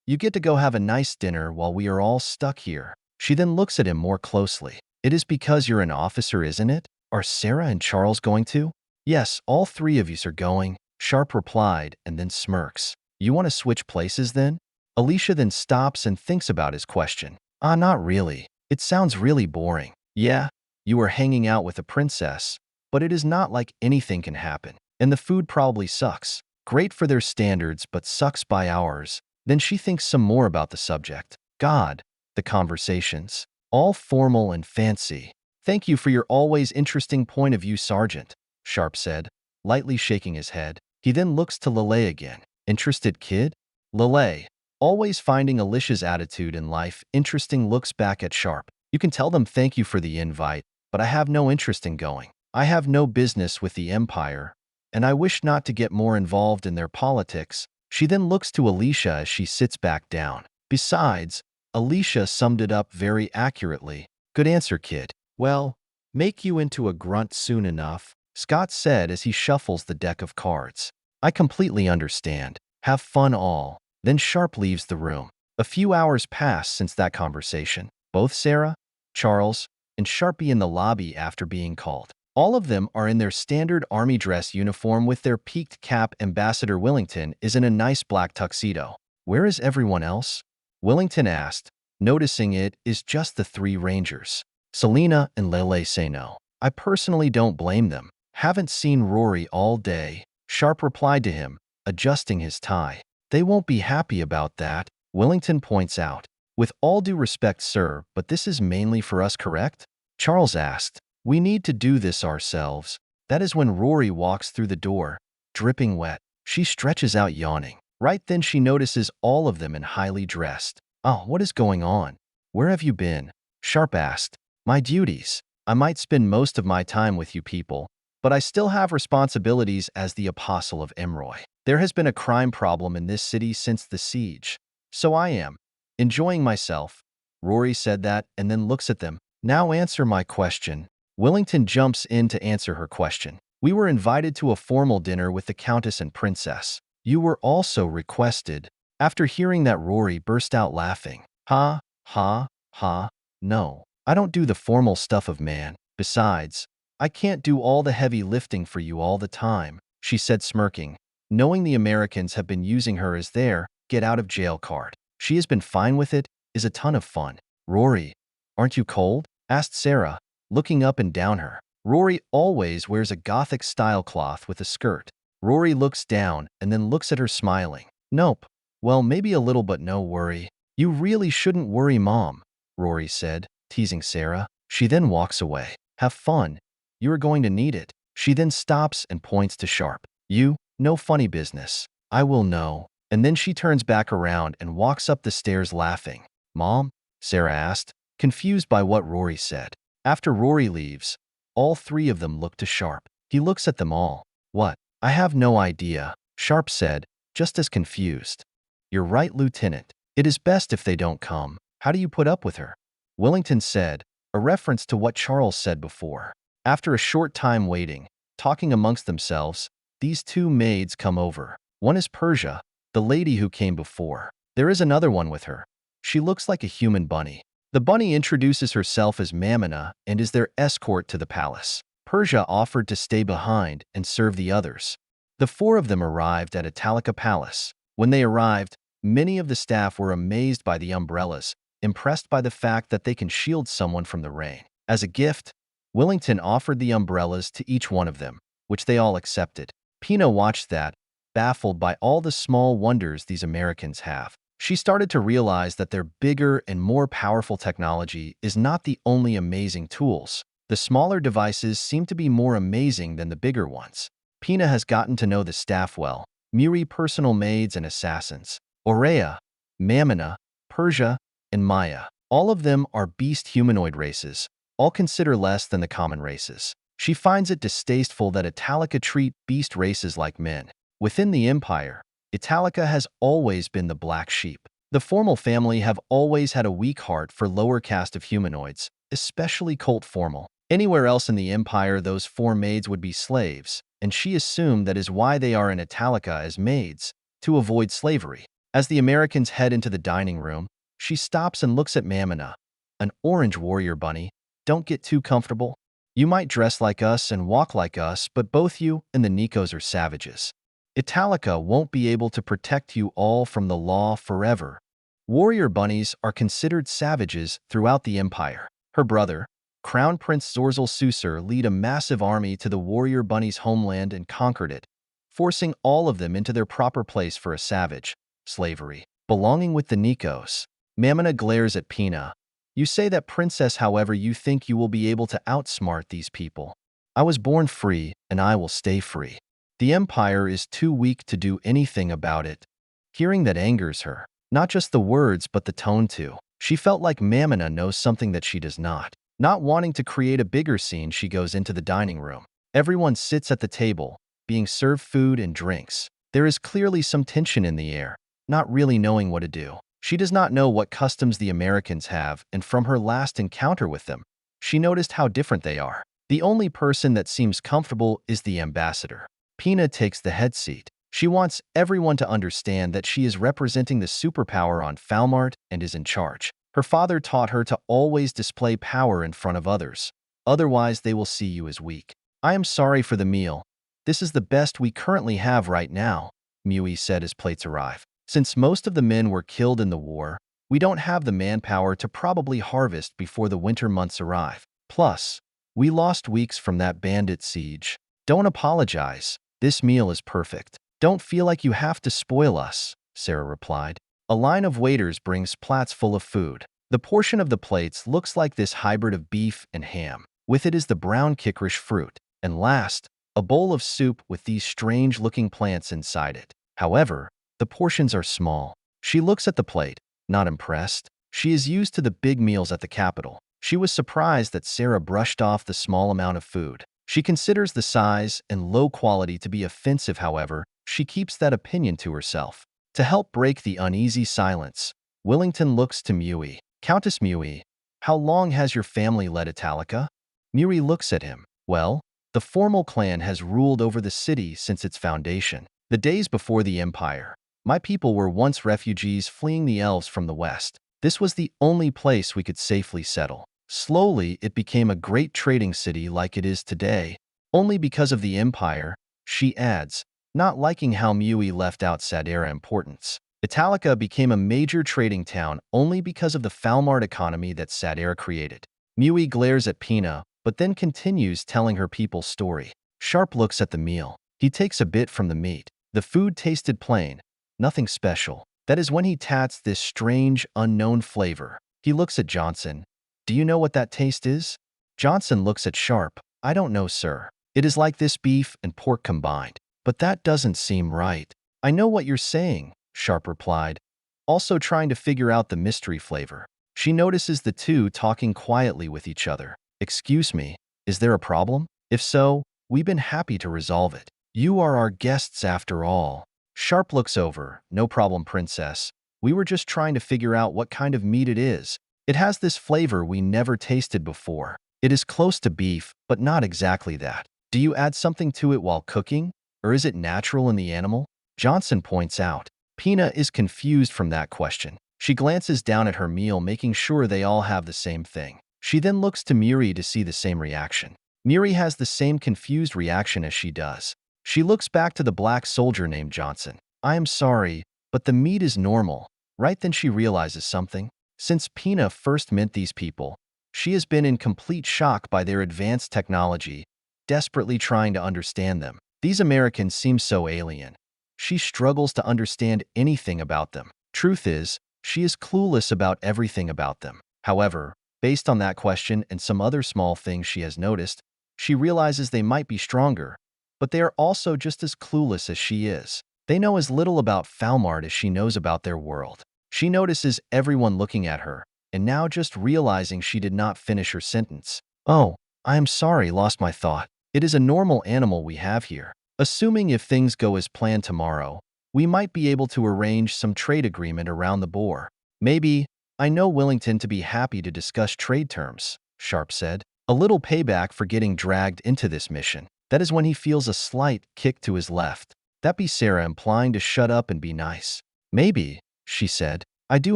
You get to go have a nice dinner while we are all stuck here. She then looks at him more closely. It is because you're an officer, isn't it? Are Sarah and Charles going to? Yes, all three of yous are going, Sharpe replied and then smirks. You want to switch places then? Alicia then stops and thinks about his question. Not really. It sounds really boring. Yeah, you are hanging out with a princess, but it is not like anything can happen. And the food probably sucks. Great for their standards, but sucks by ours. Then she thinks some more about the subject. God, the conversations. all formal and fancy. Thank you for your always interesting point of view, Sergeant, Sharpe said, lightly shaking his head. He then looks to Lelei again. Interested kid? Lelei, always finding Alicia's attitude in life interesting, looks back at Sharpe. You can tell them thank you for the invite, but I have no interest in going. I have no business with the Empire, and I wish not to get more involved in their politics. She then looks to Alicia as she sits back down. Besides, Alicia summed it up very accurately. Good answer, kid. Well, make you into a grunt soon enough, Scott said as he shuffles the deck of cards. I completely understand. Have fun all. Then Sharpe leaves the room. A few hours pass since that conversation. Both Sarah, Charles, and Sharpe in the lobby after being called. All of them are in their standard army dress uniform with their peaked cap. Ambassador Willington is in a nice black tuxedo. Where is everyone else? Willington asked, noticing it is just the three rangers. Selena and Lelei say no. I personally don't blame them. Haven't seen Rory all day, Sharpe replied to him, adjusting his tie. They won't be happy about that, Willington points out. With all due respect, sir, but this is mainly for us, correct? Charles asked. We need to do this ourselves. That is when Rory walks through the door, dripping wet. She stretches out, yawning. Right then she notices all of them in highly dressed. Oh, what is going on? Where have you been? Sharpe asked. My duties. I might spend most of my time with you people, but I still have responsibilities as the Apostle of Emroy. There has been a crime problem in this city since the siege. So I am enjoying myself. Rory said that and then looks at them. Now answer my question. Willington jumps in to answer her question. We were invited to a formal dinner with the Countess and Princess. You were also requested. After hearing that, Rory burst out laughing. Ha, ha, ha. No, I don't do the formal stuff of man. Besides, I can't do all the heavy lifting for you all the time, she said, smirking, knowing the Americans have been using her as their get-out-of-jail card. She has been fine with it, is a ton of fun. Rory, aren't you cold? Asked Sarah, looking up and down her. Rory always wears a Gothic-style cloth with a skirt. Rory looks down and then looks at her, smiling. Nope. Well, maybe a little, but no worry. You really shouldn't worry, Mom, Rory said, teasing Sarah. She then walks away. Have fun. You are going to need it. She then stops and points to Sharpe. You, no funny business. I will know. And then she turns back around and walks up the stairs laughing. Mom? Sarah asked, confused by what Rory said. After Rory leaves, all three of them look to Sharpe. He looks at them all. What? I have no idea, Sharpe said, just as confused. You're right, Lieutenant. It is best if they don't come. How do you put up with her? Willington said, a reference to what Charles said before. After a short time waiting, talking amongst themselves, these two maids come over. One is Persia, the lady who came before. There is another one with her. She looks like a human bunny. The bunny introduces herself as Mamina and is their escort to the palace. Persia offered to stay behind and serve the others. The four of them arrived at Italica Palace. When they arrived, many of the staff were amazed by the umbrellas, impressed by the fact that they can shield someone from the rain. As a gift, Willington offered the umbrellas to each one of them, which they all accepted. Pina watched that, baffled by all the small wonders these Americans have. She started to realize that their bigger and more powerful technology is not the only amazing tools. The smaller devices seem to be more amazing than the bigger ones. Pina has gotten to know the staff well. Miri, personal maids and assassins. Aurea, Mamina, Persia, and Maya. All of them are beast humanoid races, all consider less than the common races. She finds it distasteful that Italica treat beast races like men. Within the Empire, Italica has always been the black sheep. The formal family have always had a weak heart for lower caste of humanoids, especially cult formal. Anywhere else in the Empire, those four maids would be slaves, and she assumed that is why they are in Italica as maids, to avoid slavery. As the Americans head into the dining room, she stops and looks at Mamina, an orange warrior bunny. Don't get too comfortable. You might dress like us and walk like us, but both you and the Nikos are savages. Italica won't be able to protect you all from the law forever. Warrior bunnies are considered savages throughout the Empire. Her brother, Crown Prince Zorzel Susur, led a massive army to the warrior bunnies' homeland and conquered it, forcing all of them into their proper place for a savage, slavery, belonging with the Nikos. Mamina glares at Pina. You say that, princess, however you think you will be able to outsmart these people. I was born free, and I will stay free. The Empire is too weak to do anything about it. Hearing that angers her. Not just the words, but the tone too. She felt like Mamina knows something that she does not. Not wanting to create a bigger scene, she goes into the dining room. Everyone sits at the table, being served food and drinks. There is clearly some tension in the air, not really knowing what to do. She does not know what customs the Americans have, and from her last encounter with them, she noticed how different they are. The only person that seems comfortable is the ambassador. Pina takes the head seat. She wants everyone to understand that she is representing the superpower on Falmart and is in charge. Her father taught her to always display power in front of others. Otherwise, they will see you as weak. I am sorry for the meal. This is the best we currently have right now, Mui said as plates arrive. Since most of the men were killed in the war, we don't have the manpower to probably harvest before the winter months arrive. Plus, we lost weeks from that bandit siege. Don't apologize. This meal is perfect. Don't feel like you have to spoil us, Sarah replied. A line of waiters brings plats full of food. The portion of the plates looks like this hybrid of beef and ham. With it is the brown kikrish fruit. And last, a bowl of soup with these strange-looking plants inside it. However, the portions are small. She looks at the plate, not impressed. She is used to the big meals at the capital. She was surprised that Sarah brushed off the small amount of food. She considers the size and low quality to be offensive, however, she keeps that opinion to herself. To help break the uneasy silence, Wellington looks to Mui. Countess Mui, how long has your family led Italica? Mui looks at him. Well, the formal clan has ruled over the city since its foundation. The days before the Empire, my people were once refugees fleeing the elves from the west. This was the only place we could safely settle. Slowly, it became a great trading city like it is today, only because of the Empire, she adds, not liking how Mui left out sadera importance. Italica became a major trading town only because of the Falmart economy that sadera created. Mui glares at Pina, but then continues telling her people's story. Sharpe looks at the meal. He takes a bit from the meat. The food tasted plain, nothing special. That is when he tastes this strange, unknown flavor. He looks at Johnson. Do you know what that taste is? Johnson looks at Sharpe. I don't know, sir. It is like this beef and pork combined. But that doesn't seem right. I know what you're saying, Sharpe replied, also trying to figure out the mystery flavor. She notices the two talking quietly with each other. Excuse me, is there a problem? If so, we've been happy to resolve it. You are our guests after all. Sharpe looks over. No problem, princess. We were just trying to figure out what kind of meat it is. It has this flavor we never tasted before. It is close to beef, but not exactly that. Do you add something to it while cooking? Or is it natural in the animal? Johnson points out. Pina is confused from that question. She glances down at her meal, making sure they all have the same thing. She then looks to Miri to see the same reaction. Miri has the same confused reaction as she does. She looks back to the black soldier named Johnson. I am sorry, but the meat is normal. Right then she realizes something. Since Pina first met these people, she has been in complete shock by their advanced technology, desperately trying to understand them. These Americans seem so alien. She struggles to understand anything about them. Truth is, she is clueless about everything about them. However, based on that question and some other small things she has noticed, she realizes they might be stronger, but they are also just as clueless as she is. They know as little about Falmart as she knows about their world. She notices everyone looking at her, and now just realizing she did not finish her sentence. Oh, I am sorry, lost my thought. It is a normal animal we have here. Assuming if things go as planned tomorrow, we might be able to arrange some trade agreement around the boar. Maybe. I know Wellington to be happy to discuss trade terms, Sharpe said. A little payback for getting dragged into this mission. That is when he feels a slight kick to his left. That be Sarah implying to shut up and be nice. Maybe, she said. I do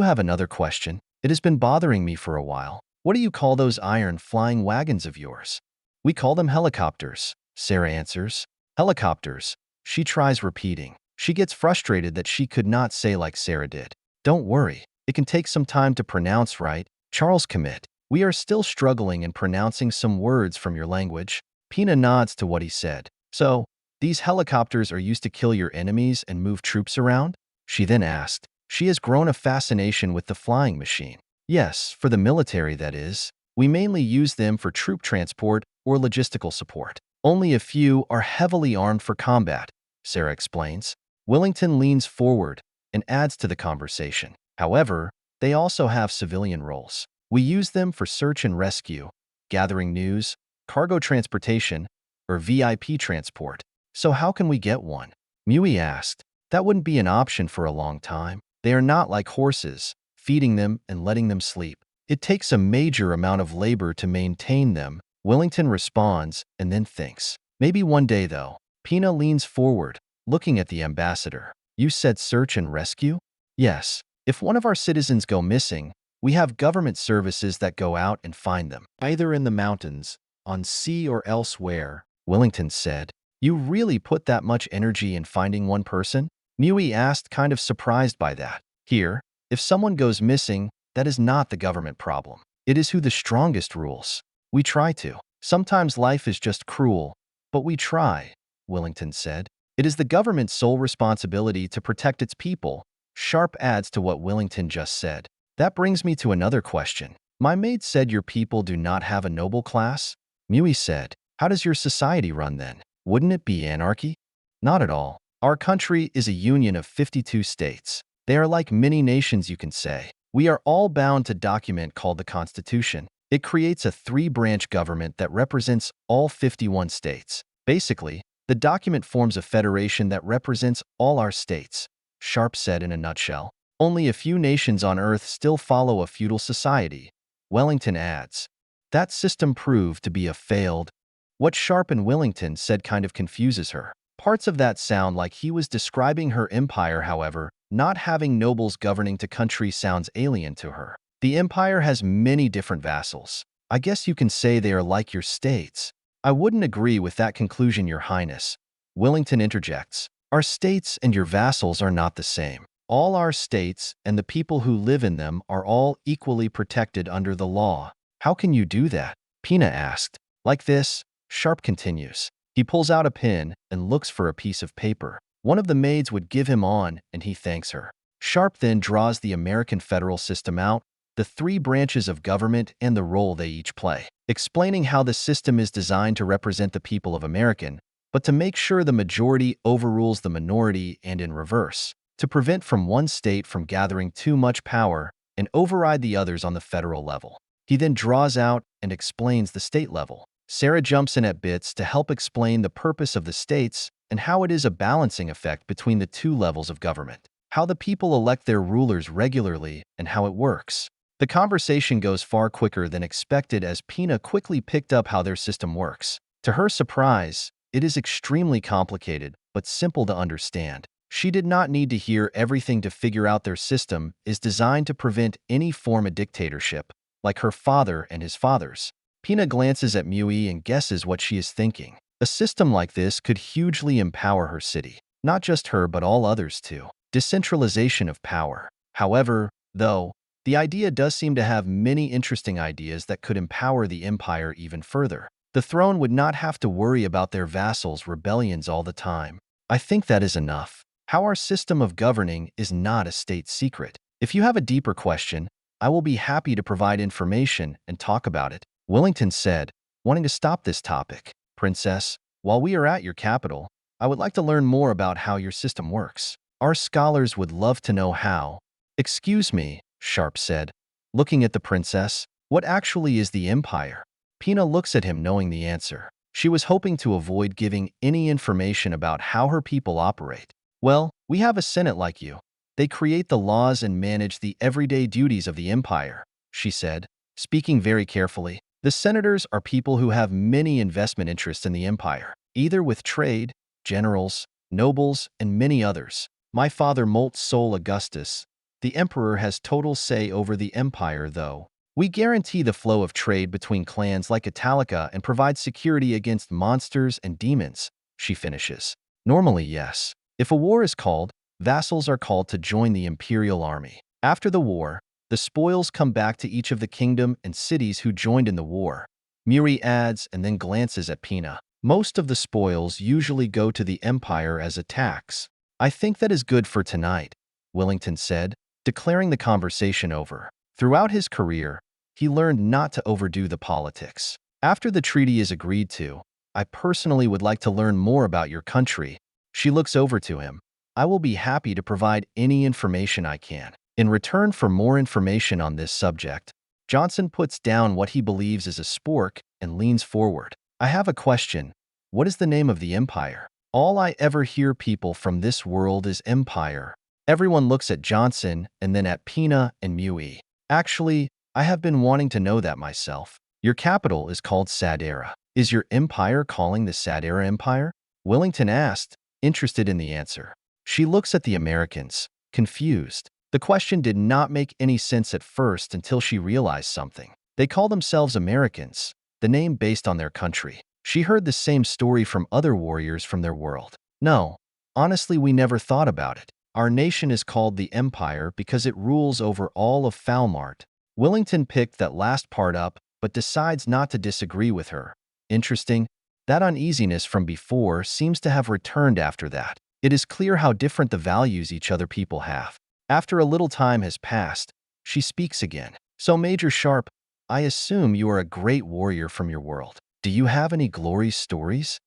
have another question. It has been bothering me for a while. What do you call those iron flying wagons of yours? We call them helicopters, Sarah answers. Helicopters. She tries repeating. She gets frustrated that she could not say like Sarah did. Don't worry. It can take some time to pronounce right. Charles commit. We are still struggling in pronouncing some words from your language. Pina nods to what he said. So, these helicopters are used to kill your enemies and move troops around? She then asked. She has grown a fascination with the flying machine. Yes, for the military, that is. We mainly use them for troop transport or logistical support. Only a few are heavily armed for combat, Sarah explains. Wellington leans forward and adds to the conversation. However, they also have civilian roles. We use them for search and rescue, gathering news, cargo transportation, or VIP transport. So how can we get one? Mui asked. That wouldn't be an option for a long time. They are not like horses, feeding them and letting them sleep. It takes a major amount of labor to maintain them. Wellington responds and then thinks. Maybe one day, though. Pina leans forward, looking at the ambassador. You said search and rescue? Yes. If one of our citizens go missing, we have government services that go out and find them, either in the mountains, on sea, or elsewhere, Wellington said. You really put that much energy in finding one person? Mui asked, kind of surprised by that. Here, if someone goes missing, that is not the government problem. It is who the strongest rules. We try to. Sometimes life is just cruel, but we try, Wellington said. It is the government's sole responsibility to protect its people. Sharpe adds to what Wellington just said. That brings me to another question. My maid said your people do not have a noble class? Mui said. How does your society run then? Wouldn't it be anarchy? Not at all. Our country is a union of 52 states. They are like mini nations, you can say. We are all bound to a document called the Constitution. It creates a 3-branch government that represents all 51 states. Basically, the document forms a federation that represents all our states, Sharpe said in a nutshell. Only a few nations on Earth still follow a feudal society, Wellington adds. That system proved to be a failed. What Sharpe and Wellington said kind of confuses her. Parts of that sound like he was describing her empire, however, not having nobles governing the country sounds alien to her. The empire has many different vassals. I guess you can say they are like your states. I wouldn't agree with that conclusion, Your Highness. Wellington interjects. Our states and your vassals are not the same. All our states and the people who live in them are all equally protected under the law. How can you do that? Pina asked. Like this, Sharpe continues. He pulls out a pen and looks for a piece of paper. One of the maids would give him on, and he thanks her. Sharpe then draws the American federal system out, the 3 branches of government and the role they each play, explaining how the system is designed to represent the people of America, but to make sure the majority overrules the minority and in reverse, to prevent from one state from gathering too much power and override the others on the federal level. He then draws out and explains the state level. Sarah jumps in at bits to help explain the purpose of the states and how it is a balancing effect between the 2 levels of government, how the people elect their rulers regularly, and how it works. The conversation goes far quicker than expected as Pina quickly picked up how their system works. To her surprise, it is extremely complicated, but simple to understand. She did not need to hear everything to figure out their system is designed to prevent any form of dictatorship, like her father and his father's. Pina glances at Mui and guesses what she is thinking. A system like this could hugely empower her city. Not just her, but all others too. Decentralization of power. However, though, the idea does seem to have many interesting ideas that could empower the empire even further. The throne would not have to worry about their vassals' rebellions all the time. I think that is enough. How our system of governing is not a state secret. If you have a deeper question, I will be happy to provide information and talk about it, Wellington said, wanting to stop this topic. Princess, while we are at your capital, I would like to learn more about how your system works. Our scholars would love to know how. Excuse me, Sharpe said, looking at the princess. What actually is the empire? Pina looks at him knowing the answer. She was hoping to avoid giving any information about how her people operate. Well, we have a senate like you. They create the laws and manage the everyday duties of the empire, she said, speaking very carefully. The senators are people who have many investment interests in the empire, either with trade, generals, nobles, and many others. My father Molt Sol Augustus, the emperor, has total say over the empire, though. We guarantee the flow of trade between clans like Italica and provide security against monsters and demons, she finishes. Normally, yes. If a war is called, vassals are called to join the imperial army. After the war, the spoils come back to each of the kingdom and cities who joined in the war. Muri adds and then glances at Pina. Most of the spoils usually go to the empire as a tax. I think that is good for tonight, Wellington said, declaring the conversation over. Throughout his career, he learned not to overdo the politics. After the treaty is agreed to, I personally would like to learn more about your country. She looks over to him. I will be happy to provide any information I can. In return for more information on this subject, Johnson puts down what he believes is a spork and leans forward. I have a question. What is the name of the empire? All I ever hear people from this world is empire. Everyone looks at Johnson and then at Pina and Mui. Actually, I have been wanting to know that myself. Your capital is called Sadera. Is your empire calling the Sadera Empire? Wellington asked, interested in the answer. She looks at the Americans, confused. The question did not make any sense at first until she realized something. They call themselves Americans, the name based on their country. She heard the same story from other warriors from their world. No, honestly, we never thought about it. Our nation is called the Empire because it rules over all of Falmart. Wellington picked that last part up, but decides not to disagree with her. Interesting, that uneasiness from before seems to have returned after that. It is clear how different the values each other people have. After a little time has passed, she speaks again. So Major Sharpe, I assume you are a great warrior from your world. Do you have any glory stories?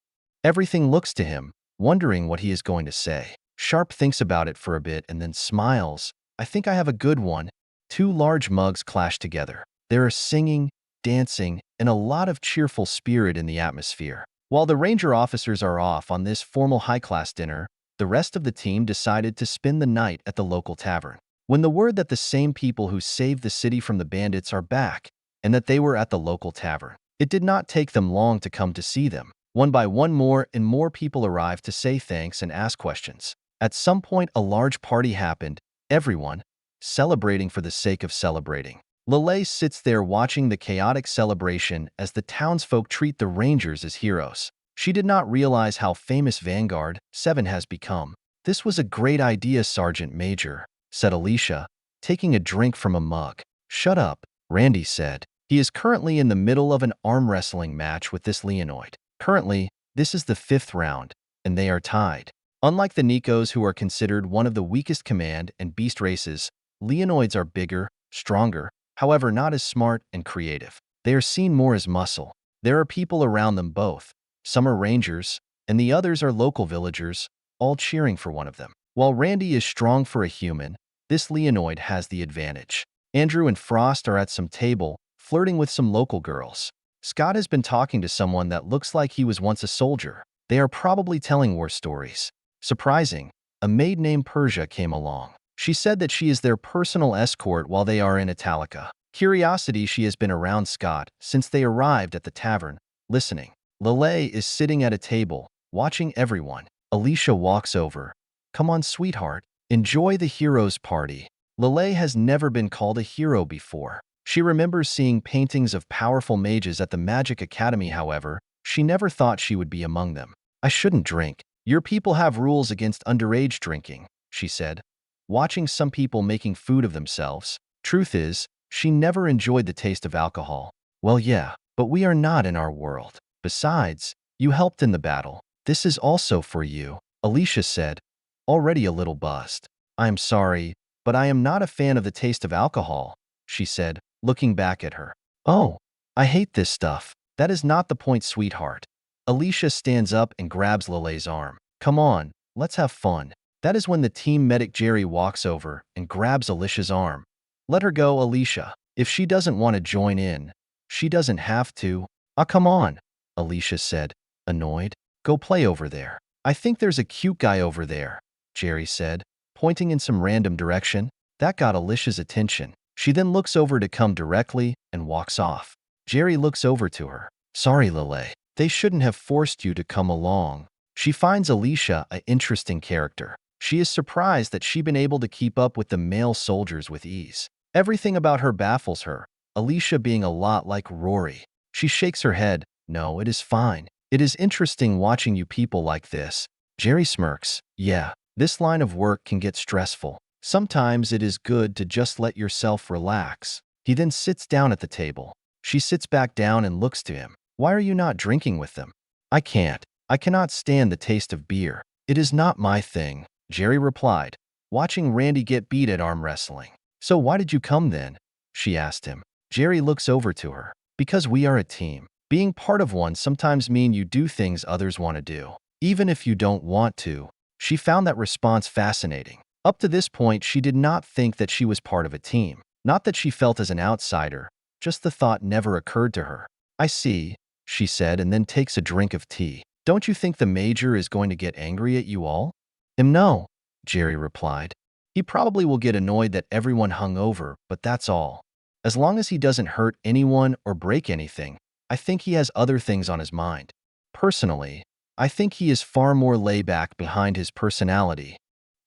Everything looks to him, wondering what he is going to say. Sharpe thinks about it for a bit and then smiles. I think I have a good one. Two large mugs clash together. There is singing, dancing, and a lot of cheerful spirit in the atmosphere. While the ranger officers are off on this formal high-class dinner, the rest of the team decided to spend the night at the local tavern. When the word that the same people who saved the city from the bandits are back, and that they were at the local tavern, it did not take them long to come to see them. One by one, more and more people arrived to say thanks and ask questions. At some point, a large party happened, everyone celebrating for the sake of celebrating. Lelei sits there watching the chaotic celebration as the townsfolk treat the rangers as heroes. She did not realize how famous Vanguard 7 has become. This was a great idea, Sergeant Major, said Alicia, taking a drink from a mug. Shut up, Randy said. He is currently in the middle of an arm wrestling match with this Leonoid. Currently, this is the 5th round, and they are tied. Unlike the Nikos, who are considered one of the weakest command and beast races, Leonoids are bigger, stronger, however not as smart and creative. They are seen more as muscle. There are people around them both. Some are rangers, and the others are local villagers, all cheering for one of them. While Randy is strong for a human, this Leonoid has the advantage. Andrew and Frost are at some table, flirting with some local girls. Scott has been talking to someone that looks like he was once a soldier. They are probably telling war stories. Surprising, a maid named Persia came along. She said that she is their personal escort while they are in Italica. Curiosity, she has been around Scott since they arrived at the tavern, listening. Lelei is sitting at a table, watching everyone. Alicia walks over. Come on, sweetheart. Enjoy the hero's party. Lelei has never been called a hero before. She remembers seeing paintings of powerful mages at the Magic Academy, however, she never thought she would be among them. I shouldn't drink. Your people have rules against underage drinking, she said, watching some people making food of themselves. Truth is, she never enjoyed the taste of alcohol. Well, yeah, but we are not in our world. Besides, you helped in the battle. This is also for you, Alicia said, already a little buzzed. I'm sorry, but I am not a fan of the taste of alcohol, she said, looking back at her. Oh, I hate this stuff. That is not the point, sweetheart. Alicia stands up and grabs Lelei's arm. Come on, let's have fun. That is when the team medic Jerry walks over and grabs Alicia's arm. Let her go, Alicia. If she doesn't want to join in, she doesn't have to. Ah, come on, Alicia said, annoyed. Go play over there. I think there's a cute guy over there, Jerry said, pointing in some random direction. That got Alicia's attention. She then looks over to come directly and walks off. Jerry looks over to her. Sorry, Lelei. They shouldn't have forced you to come along. She finds Alicia an interesting character. She is surprised that she's been able to keep up with the male soldiers with ease. Everything about her baffles her, Alicia being a lot like Rory. She shakes her head. No, it is fine. It is interesting watching you people like this. Jerry smirks. Yeah, this line of work can get stressful. Sometimes it is good to just let yourself relax. He then sits down at the table. She sits back down and looks to him. Why are you not drinking with them? I can't. I cannot stand the taste of beer. It is not my thing, Jerry replied, watching Randy get beat at arm wrestling. So why did you come then? she asked him. Jerry looks over to her. Because we are a team. Being part of one sometimes means you do things others want to do, even if you don't want to. She found that response fascinating. Up to this point, she did not think that she was part of a team. Not that she felt as an outsider, just the thought never occurred to her. I see, she said, and then takes a drink of tea. Don't you think the Major is going to get angry at you all? No, Jerry replied. He probably will get annoyed that everyone hung over, but that's all. As long as he doesn't hurt anyone or break anything, I think he has other things on his mind. Personally, I think he is far more laid-back behind his personality.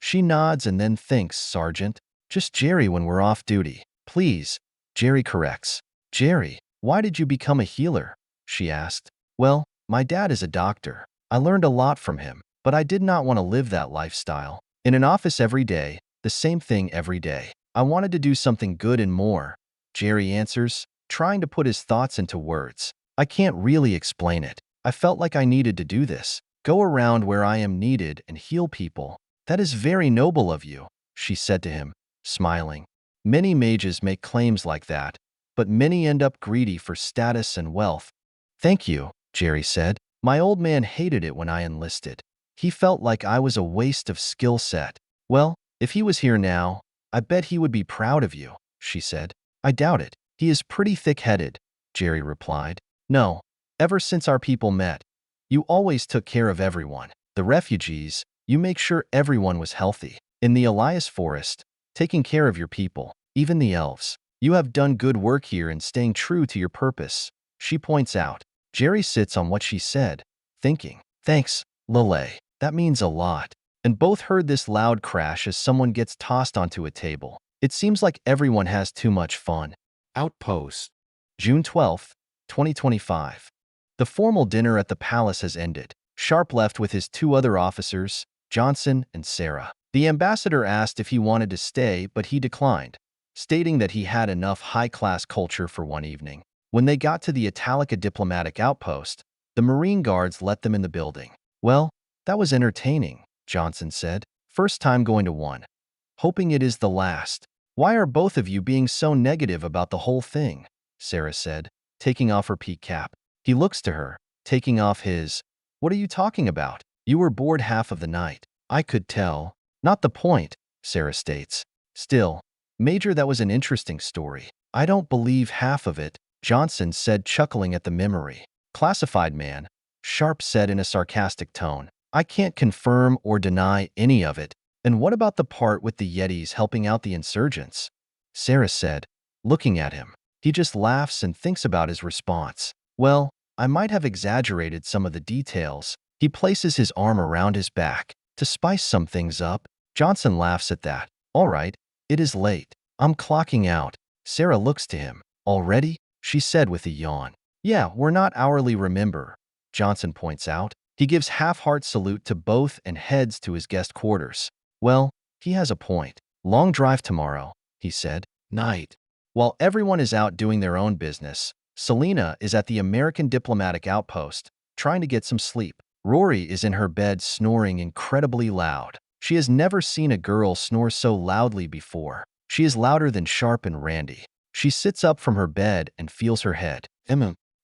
She nods and then thinks, Sergeant, just Jerry when we're off duty. Please, Jerry corrects. Jerry, why did you become a healer? She asked. Well, my dad is a doctor. I learned a lot from him, but I did not want to live that lifestyle. In an office every day, the same thing every day. I wanted to do something good and more, Jerry answers, trying to put his thoughts into words. I can't really explain it. I felt like I needed to do this. Go around where I am needed and heal people. That is very noble of you, she said to him, smiling. Many mages make claims like that, but many end up greedy for status and wealth. Thank you, Jerry said. My old man hated it when I enlisted. He felt like I was a waste of skill set. Well, if he was here now, I bet he would be proud of you, she said. I doubt it. He is pretty thick-headed, Jerry replied. No, ever since our people met, you always took care of everyone. The refugees, you make sure everyone was healthy. In the Elias Forest, taking care of your people, even the elves. You have done good work here in staying true to your purpose, she points out. Jerry sits on what she said, thinking, thanks, Lelei. That means a lot. And both heard this loud crash as someone gets tossed onto a table. It seems like everyone has too much fun. Outpost. June 12, 2025. The formal dinner at the palace has ended. Sharpe left with his two other officers, Johnson and Sarah. The ambassador asked if he wanted to stay, but he declined, stating that he had enough high-class culture for one evening. When they got to the Italica diplomatic outpost, the Marine Guards let them in the building. Well, that was entertaining, Johnson said. First time going to one. Hoping it is the last. Why are both of you being so negative about the whole thing? Sarah said, taking off her peak cap. He looks to her, taking off his. What are you talking about? You were bored half of the night. I could tell. Not the point, Sarah states. Still, Major, that was an interesting story. I don't believe half of it, Johnson said, chuckling at the memory. Classified man, Sharpe said in a sarcastic tone. I can't confirm or deny any of it. And what about the part with the Yetis helping out the insurgents? Sarah said, looking at him. He just laughs and thinks about his response. Well, I might have exaggerated some of the details. He places his arm around his back. To spice some things up, Johnson laughs at that. All right, it is late. I'm clocking out. Sarah looks to him. Already? She said with a yawn. Yeah, we're not hourly, remember, Johnson points out. He gives half-heart salute to both and heads to his guest quarters. Well, he has a point. Long drive tomorrow, he said. Night. While everyone is out doing their own business, Selena is at the American diplomatic outpost, trying to get some sleep. Rory is in her bed snoring incredibly loud. She has never seen a girl snore so loudly before. She is louder than Sharpe and Randy. She sits up from her bed and feels her head.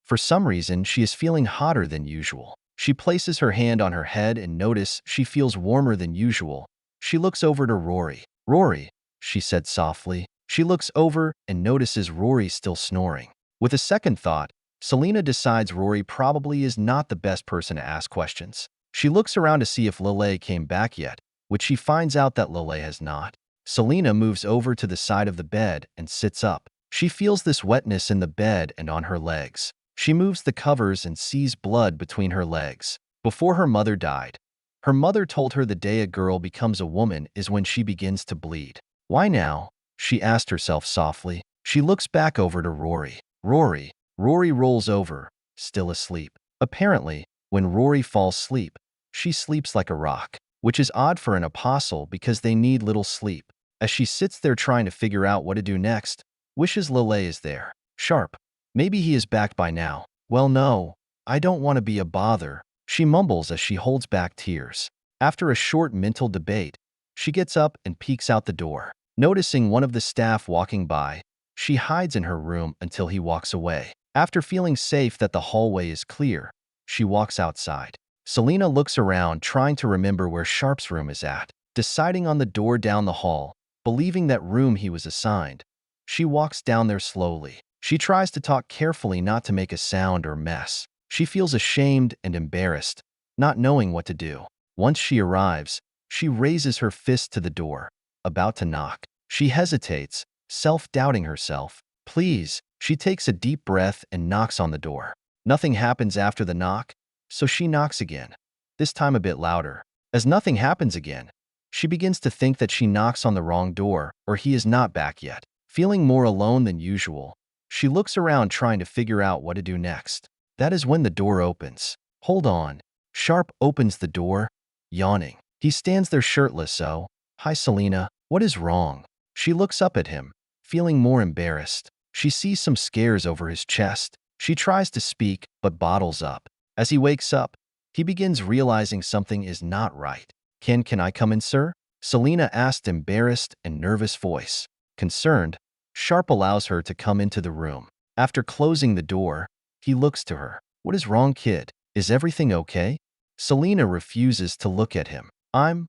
For some reason, she is feeling hotter than usual. She places her hand on her head and notices she feels warmer than usual. She looks over to Rory. Rory, she said softly. She looks over and notices Rory still snoring. With a second thought, Selena decides Rory probably is not the best person to ask questions. She looks around to see if Lelei came back yet, which she finds out that Lelei has not. Selena moves over to the side of the bed and sits up. She feels this wetness in the bed and on her legs. She moves the covers and sees blood between her legs. Before her mother died, her mother told her the day a girl becomes a woman is when she begins to bleed. Why now? She asked herself softly. She looks back over to Rory. Rory rolls over, still asleep. Apparently, when Rory falls asleep, she sleeps like a rock, which is odd for an apostle because they need little sleep. As she sits there trying to figure out what to do next, wishes Lelei is there. Sharpe. Maybe he is back by now. Well, no, I don't want to be a bother, she mumbles as she holds back tears. After a short mental debate, she gets up and peeks out the door. Noticing one of the staff walking by, She hides in her room until he walks away. After feeling safe that the hallway is clear, she walks outside. Selena looks around, trying to remember where Sharpe's room is at. Deciding on the door down the hall, believing that room he was assigned, she walks down there slowly. She tries to talk carefully not to make a sound or mess. She feels ashamed and embarrassed, not knowing what to do. Once she arrives, she raises her fist to the door, about to knock. She hesitates, self-doubting herself. Please. She takes a deep breath and knocks on the door. Nothing happens after the knock, so she knocks again, this time a bit louder. As nothing happens again, she begins to think that she knocks on the wrong door or he is not back yet. Feeling more alone than usual, she looks around trying to figure out what to do next. That is when the door opens. Hold on. Sharpe opens the door, yawning. He stands there shirtless. So, hi Selena, what is wrong? She looks up at him, feeling more embarrassed. She sees some scars over his chest. She tries to speak, but bottles up. As he wakes up, he begins realizing something is not right. Can I come in, sir? Selena asked, embarrassed and nervous voice. Concerned, Sharpe allows her to come into the room. After closing the door, he looks to her. What is wrong, kid? Is everything okay? Selena refuses to look at him. I'm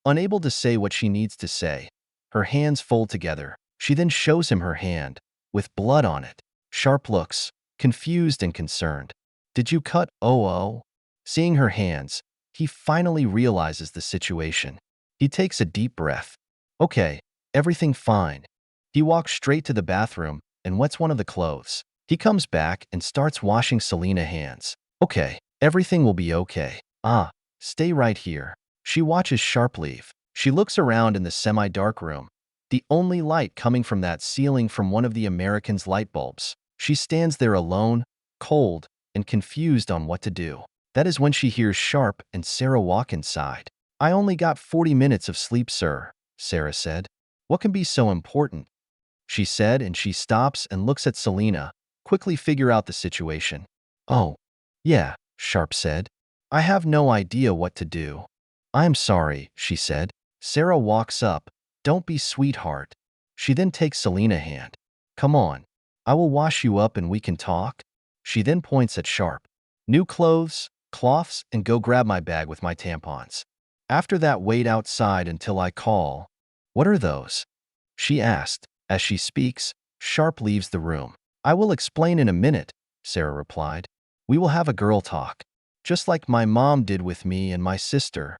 unable to say what she needs to say. Her hands fold together. She then shows him her hand, with blood on it. Sharpe looks, confused and concerned. Did you cut? Oh. Seeing her hands, he finally realizes the situation. He takes a deep breath. Okay, everything fine. He walks straight to the bathroom and wets one of the clothes. He comes back and starts washing Selena's hands. Okay, everything will be okay. Stay right here. She watches Sharpe leave. She looks around in the semi-dark room, the only light coming from that ceiling from one of the Americans' light bulbs. She stands there alone, cold, and confused on what to do. That is when she hears Sharpe and Sarah walk inside. I only got 40 minutes of sleep, sir, Sarah said. What can be so important? She said, and she stops and looks at Selena, quickly figure out the situation. Oh, yeah, Sharpe said. I have no idea what to do. I'm sorry, she said. Sarah walks up. Don't be, sweetheart. She then takes Selena's hand. Come on. I will wash you up and we can talk. She then points at Sharpe. New clothes, cloths, and go grab my bag with my tampons. After that, wait outside until I call. What are those? She asked. As she speaks, Sharpe leaves the room. I will explain in a minute, Sarah replied. We will have a girl talk, just like my mom did with me and my sister.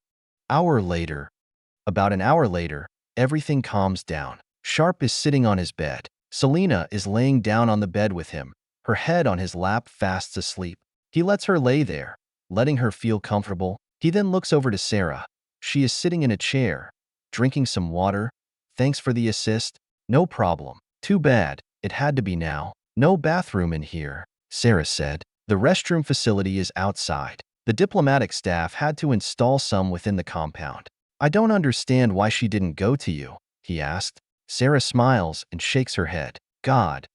About an hour later, everything calms down. Sharpe is sitting on his bed. Selena is laying down on the bed with him, her head on his lap, fast asleep. He lets her lay there, letting her feel comfortable. He then looks over to Sarah. She is sitting in a chair, drinking some water. Thanks for the assist. No problem. Too bad. It had to be now. No bathroom in here, Sarah said. The restroom facility is outside. The diplomatic staff had to install some within the compound. I don't understand why she didn't go to you, he asked. Sarah smiles and shakes her head. God,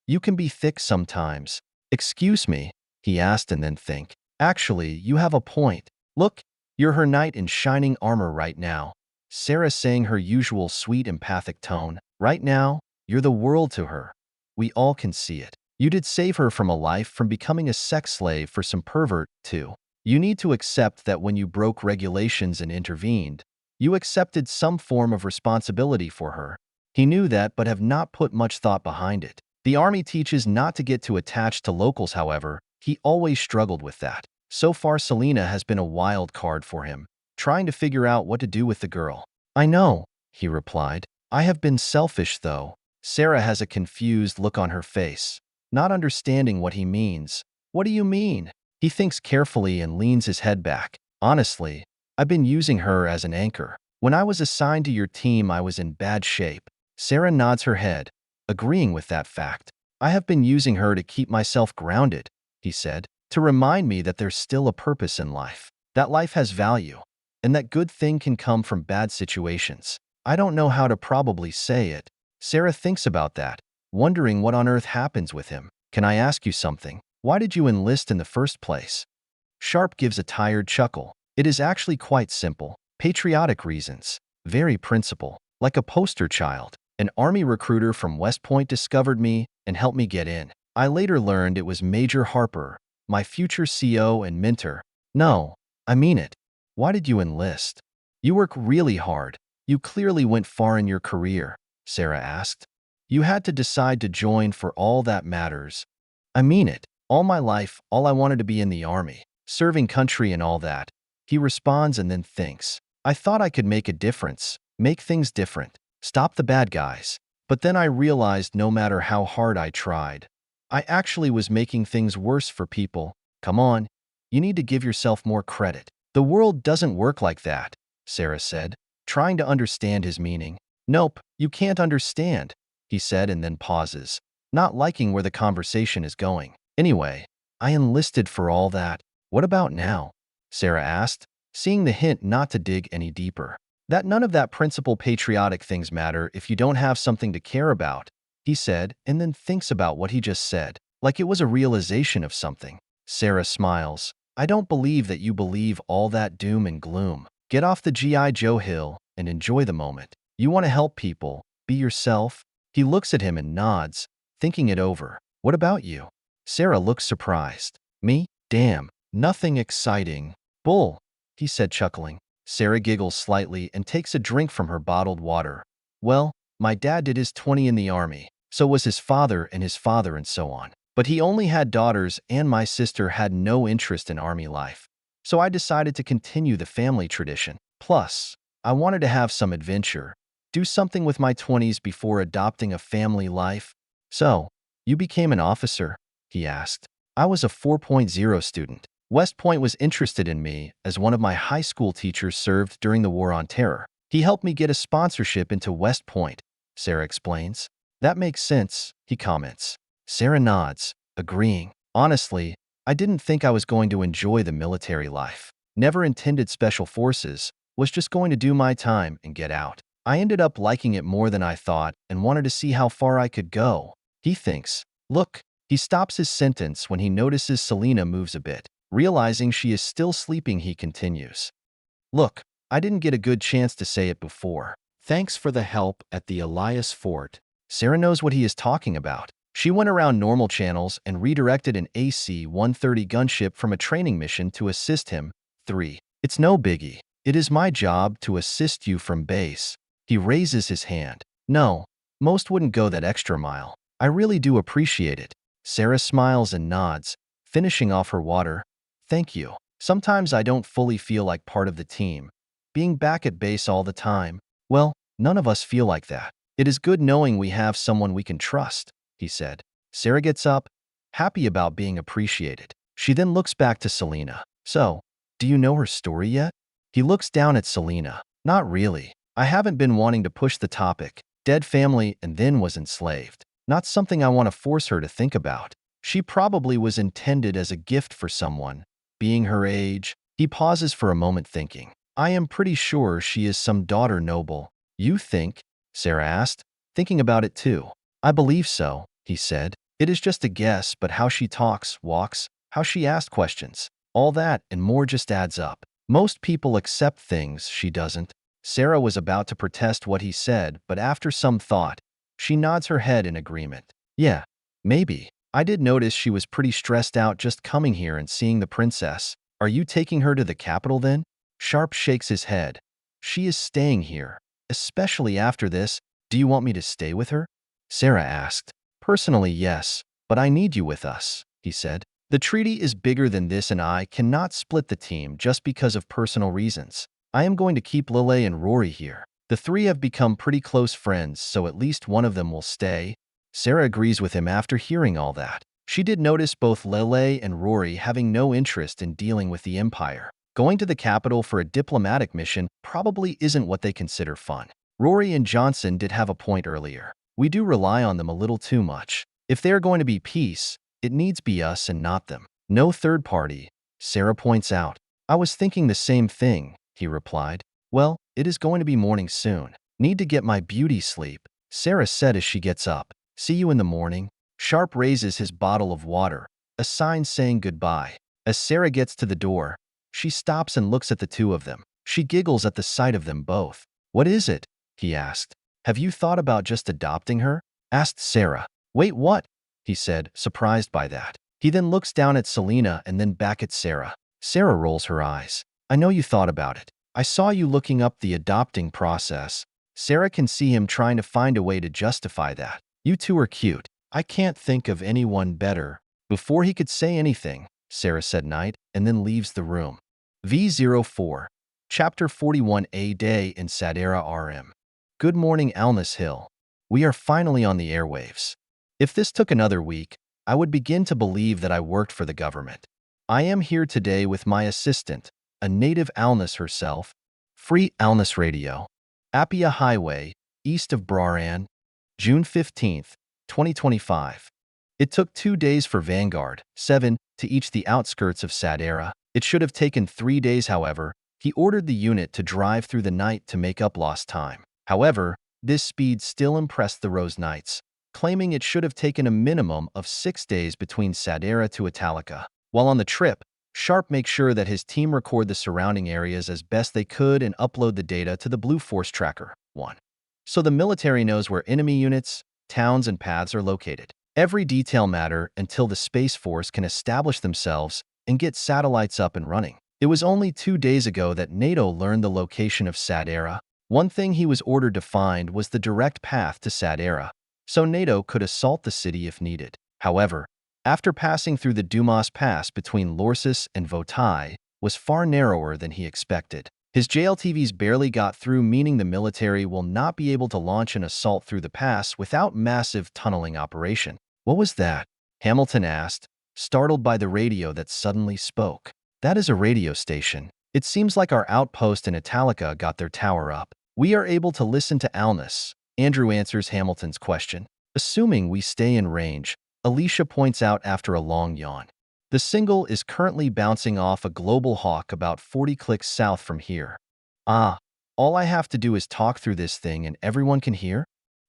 you can be thick sometimes. Excuse me, he asked, and then think. Actually, you have a point. Look, you're her knight in shining armor right now. Sarah sang her usual sweet empathic tone. Right now, you're the world to her. We all can see it. You did save her from a life from becoming a sex slave for some pervert, too. You need to accept that when you broke regulations and intervened, you accepted some form of responsibility for her. He knew that but have not put much thought behind it. The army teaches not to get too attached to locals, however. He always struggled with that. So far, Selena has been a wild card for him, trying to figure out what to do with the girl. I know, he replied. I have been selfish, though. Sarah has a confused look on her face, not understanding what he means. What do you mean? He thinks carefully and leans his head back. Honestly, I've been using her as an anchor. When I was assigned to your team, I was in bad shape. Sarah nods her head, agreeing with that fact. I have been using her to keep myself grounded, he said, to remind me that there's still a purpose in life, that life has value, and that good thing can come from bad situations. I don't know how to probably say it. Sarah thinks about that, wondering what on earth happens with him. Can I ask you something? Why did you enlist in the first place? Sharpe gives a tired chuckle. It is actually quite simple. Patriotic reasons. Very principle. Like a poster child. An army recruiter from West Point discovered me and helped me get in. I later learned it was Major Harper, my future CO and mentor. No, I mean it. Why did you enlist? You work really hard. You clearly went far in your career, Sarah asked. You had to decide to join for all that matters. I mean it. All my life, all I wanted to be in the army, serving country and all that. He responds and then thinks, I thought I could make a difference, make things different, stop the bad guys. But then I realized no matter how hard I tried, I actually was making things worse for people. Come on, you need to give yourself more credit. The world doesn't work like that, Sarah said, trying to understand his meaning. Nope, you can't understand, he said and then pauses, not liking where the conversation is going. Anyway, I enlisted for all that. What about now? Sarah asked, seeing the hint not to dig any deeper. That none of that principal patriotic things matter if you don't have something to care about, he said, and then thinks about what he just said, like it was a realization of something. Sarah smiles. I don't believe that you believe all that doom and gloom. Get off the G.I. Joe hill and enjoy the moment. You want to help people, be yourself. He looks at him and nods, thinking it over. What about you? Sarah looks surprised. Me? Damn, nothing exciting. Bull, he said, chuckling. Sarah giggles slightly and takes a drink from her bottled water. Well, my dad did his 20 in the army. So was his father and so on. But he only had daughters and my sister had no interest in army life. So I decided to continue the family tradition. Plus, I wanted to have some adventure, do something with my 20s before adopting a family life. So, you became an officer? He asked. I was a 4.0 student. West Point was interested in me as one of my high school teachers served during the War on Terror. He helped me get a sponsorship into West Point, Sarah explains. That makes sense, he comments. Sarah nods, agreeing. Honestly, I didn't think I was going to enjoy the military life. Never intended special forces, was just going to do my time and get out. I ended up liking it more than I thought and wanted to see how far I could go. He thinks. Look, he stops his sentence when he notices Selena moves a bit. Realizing she is still sleeping, he continues. Look, I didn't get a good chance to say it before. Thanks for the help at the Elias Fort. Sarah knows what he is talking about. She went around normal channels and redirected an AC-130 gunship from a training mission to assist him. 3. It's no biggie. It is my job to assist you from base. He raises his hand. No, most wouldn't go that extra mile. I really do appreciate it. Sarah smiles and nods, finishing off her water. Thank you. Sometimes I don't fully feel like part of the team. Being back at base all the time, well, none of us feel like that. It is good knowing we have someone we can trust, he said. Sarah gets up, happy about being appreciated. She then looks back to Selena. So, do you know her story yet? He looks down at Selena. Not really. I haven't been wanting to push the topic. Dead family and then was enslaved. Not something I want to force her to think about. She probably was intended as a gift for someone. Being her age, he pauses for a moment thinking. I am pretty sure she is some daughter noble. You think? Sarah asked, thinking about it too. I believe so, he said. It is just a guess, but how she talks, walks, how she asks questions, all that and more just adds up. Most people accept things she doesn't. Sarah was about to protest what he said, but after some thought, she nods her head in agreement. Yeah, maybe. I did notice she was pretty stressed out just coming here and seeing the princess. Are you taking her to the capital then? Sharpe shakes his head. She is staying here. Especially after this, do you want me to stay with her? Sarah asked. Personally, yes, but I need you with us, he said. The treaty is bigger than this and I cannot split the team just because of personal reasons. I am going to keep Lelei and Rory here. The three have become pretty close friends, so at least one of them will stay. Sarah agrees with him after hearing all that. She did notice both Lelei and Rory having no interest in dealing with the Empire. Going to the capital for a diplomatic mission probably isn't what they consider fun. Rory and Johnson did have a point earlier. We do rely on them a little too much. If they are going to be peace, it needs be us and not them. No third party, Sarah points out. I was thinking the same thing, he replied. Well, it is going to be morning soon. Need to get my beauty sleep, Sarah said as she gets up. See you in the morning. Sharpe raises his bottle of water, a sign saying goodbye. As Sarah gets to the door, she stops and looks at the two of them. She giggles at the sight of them both. What is it? He asked. Have you thought about just adopting her? Asked Sarah. Wait, what? He said, surprised by that. He then looks down at Selena and then back at Sarah. Sarah rolls her eyes. I know you thought about it. I saw you looking up the adopting process. Sarah can see him trying to find a way to justify that. You two are cute. I can't think of anyone better. Before he could say anything, Sarah said night and then leaves the room. V04. Chapter 41A Day in Sadera RM. Good morning, Alness Hill. We are finally on the airwaves. If this took another week, I would begin to believe that I worked for the government. I am here today with my assistant, a native Alness herself. Free Alness Radio. Appia Highway, east of Braran, June 15, 2025. It took 2 days for Vanguard 7 to reach the outskirts of Sadera. It should have taken 3 days, however. He ordered the unit to drive through the night to make up lost time. However, this speed still impressed the Rose Knights, claiming it should have taken a minimum of 6 days between Sadera to Italica. While on the trip, Sharpe makes sure that his team record the surrounding areas as best they could and upload the data to the Blue Force Tracker 1. So the military knows where enemy units, towns, and paths are located. Every detail matters until the Space Force can establish themselves and get satellites up and running. It was only 2 days ago that NATO learned the location of Sadera. One thing he was ordered to find was the direct path to Sadera, so NATO could assault the city if needed. However, after passing through the Dumas Pass between Lorsis and Votai was far narrower than he expected. His JLTVs barely got through, meaning the military will not be able to launch an assault through the pass without massive tunneling operation. What was that? Hamilton asked, startled by the radio that suddenly spoke. That is a radio station. It seems like our outpost in Italica got their tower up. We are able to listen to Alness. Andrew answers Hamilton's question. Assuming we stay in range, Alicia points out after a long yawn. The single is currently bouncing off a Global Hawk about 40 clicks south from here. Ah, all I have to do is talk through this thing and everyone can hear?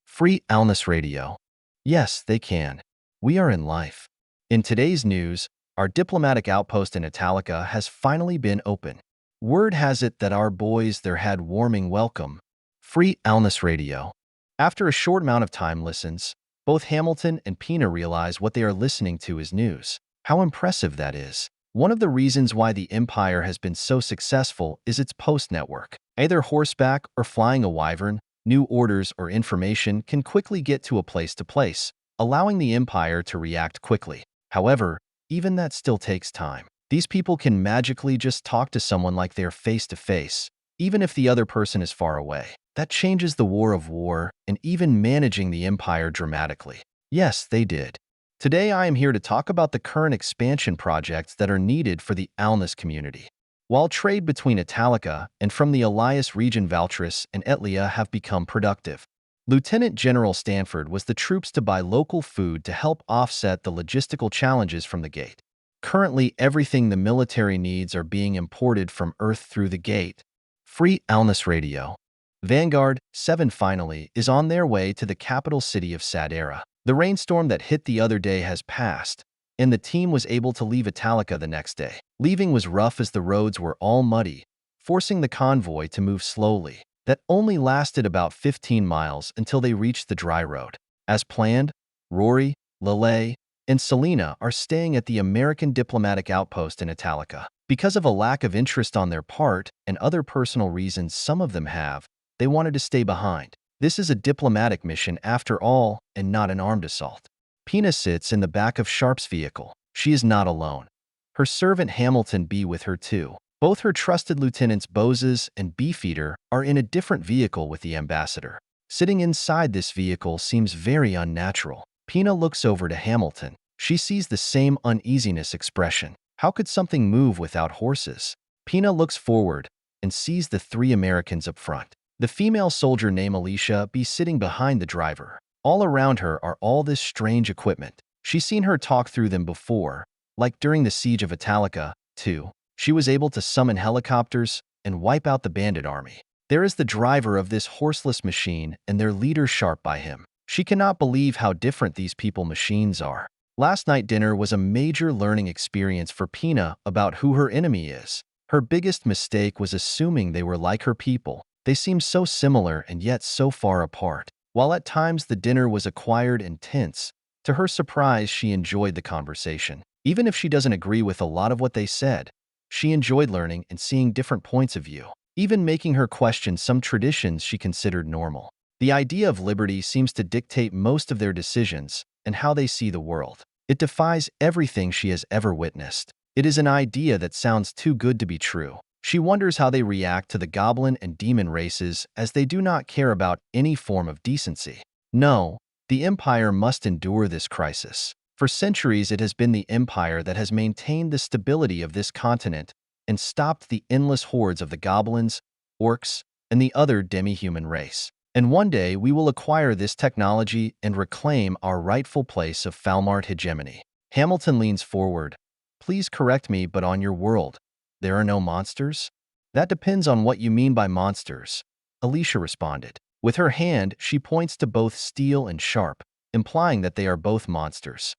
Free Alness Radio. Yes, they can. We are in life. In today's news, our diplomatic outpost in Italica has finally been open. Word has it that our boys there had warming welcome. Free Alness Radio. After a short amount of time listens, both Hamilton and Pina realize what they are listening to is news. How impressive that is. One of the reasons why the Empire has been so successful is its post network. Either horseback or flying a wyvern, new orders or information can quickly get to a place, allowing the Empire to react quickly. However, even that still takes time. These people can magically just talk to someone like they're face to face, even if the other person is far away. That changes the war of war and even managing the Empire dramatically. Yes, they did. Today I am here to talk about the current expansion projects that are needed for the Alness community. While trade between Italica and from the Elias region Valtris and Etlia have become productive, Lieutenant General Stanford was the troops to buy local food to help offset the logistical challenges from the gate. Currently, everything the military needs are being imported from Earth through the gate. Free Alness Radio. Vanguard 7 finally is on their way to the capital city of Sadera. The rainstorm that hit the other day has passed, and the team was able to leave Italica the next day. Leaving was rough as the roads were all muddy, forcing the convoy to move slowly. That only lasted about 15 miles until they reached the dry road. As planned, Rory, Lelei, and Selena are staying at the American diplomatic outpost in Italica. Because of a lack of interest on their part and other personal reasons some of them have, they wanted to stay behind. This is a diplomatic mission after all and not an armed assault. Pina sits in the back of Sharpe's vehicle. She is not alone. Her servant Hamilton be with her too. Both her trusted lieutenants Boses and Beefeater are in a different vehicle with the ambassador. Sitting inside this vehicle seems very unnatural. Pina looks over to Hamilton. She sees the same uneasiness expression. How could something move without horses? Pina looks forward and sees the 3 Americans up front. The female soldier named Alicia be sitting behind the driver. All around her are all this strange equipment. She's seen her talk through them before, like during the siege of Italica, too. She was able to summon helicopters and wipe out the bandit army. There is the driver of this horseless machine and their leader Sharpe by him. She cannot believe how different these people machines are. Last night dinner was a major learning experience for Pina about who her enemy is. Her biggest mistake was assuming they were like her people. They seem so similar and yet so far apart. While at times the dinner was acquired and tense, to her surprise she enjoyed the conversation. Even if she doesn't agree with a lot of what they said, she enjoyed learning and seeing different points of view, even making her question some traditions she considered normal. The idea of liberty seems to dictate most of their decisions and how they see the world. It defies everything she has ever witnessed. It is an idea that sounds too good to be true. She wonders how they react to the goblin and demon races, as they do not care about any form of decency. No, the Empire must endure this crisis. For centuries, it has been the Empire that has maintained the stability of this continent and stopped the endless hordes of the goblins, orcs, and the other demi-human race. And one day, we will acquire this technology and reclaim our rightful place of Falmart hegemony. Hamilton leans forward. Please correct me, but on your world, there are no monsters? That depends on what you mean by monsters, Alicia responded. With her hand, she points to both Steel and Sharpe, implying that they are both monsters.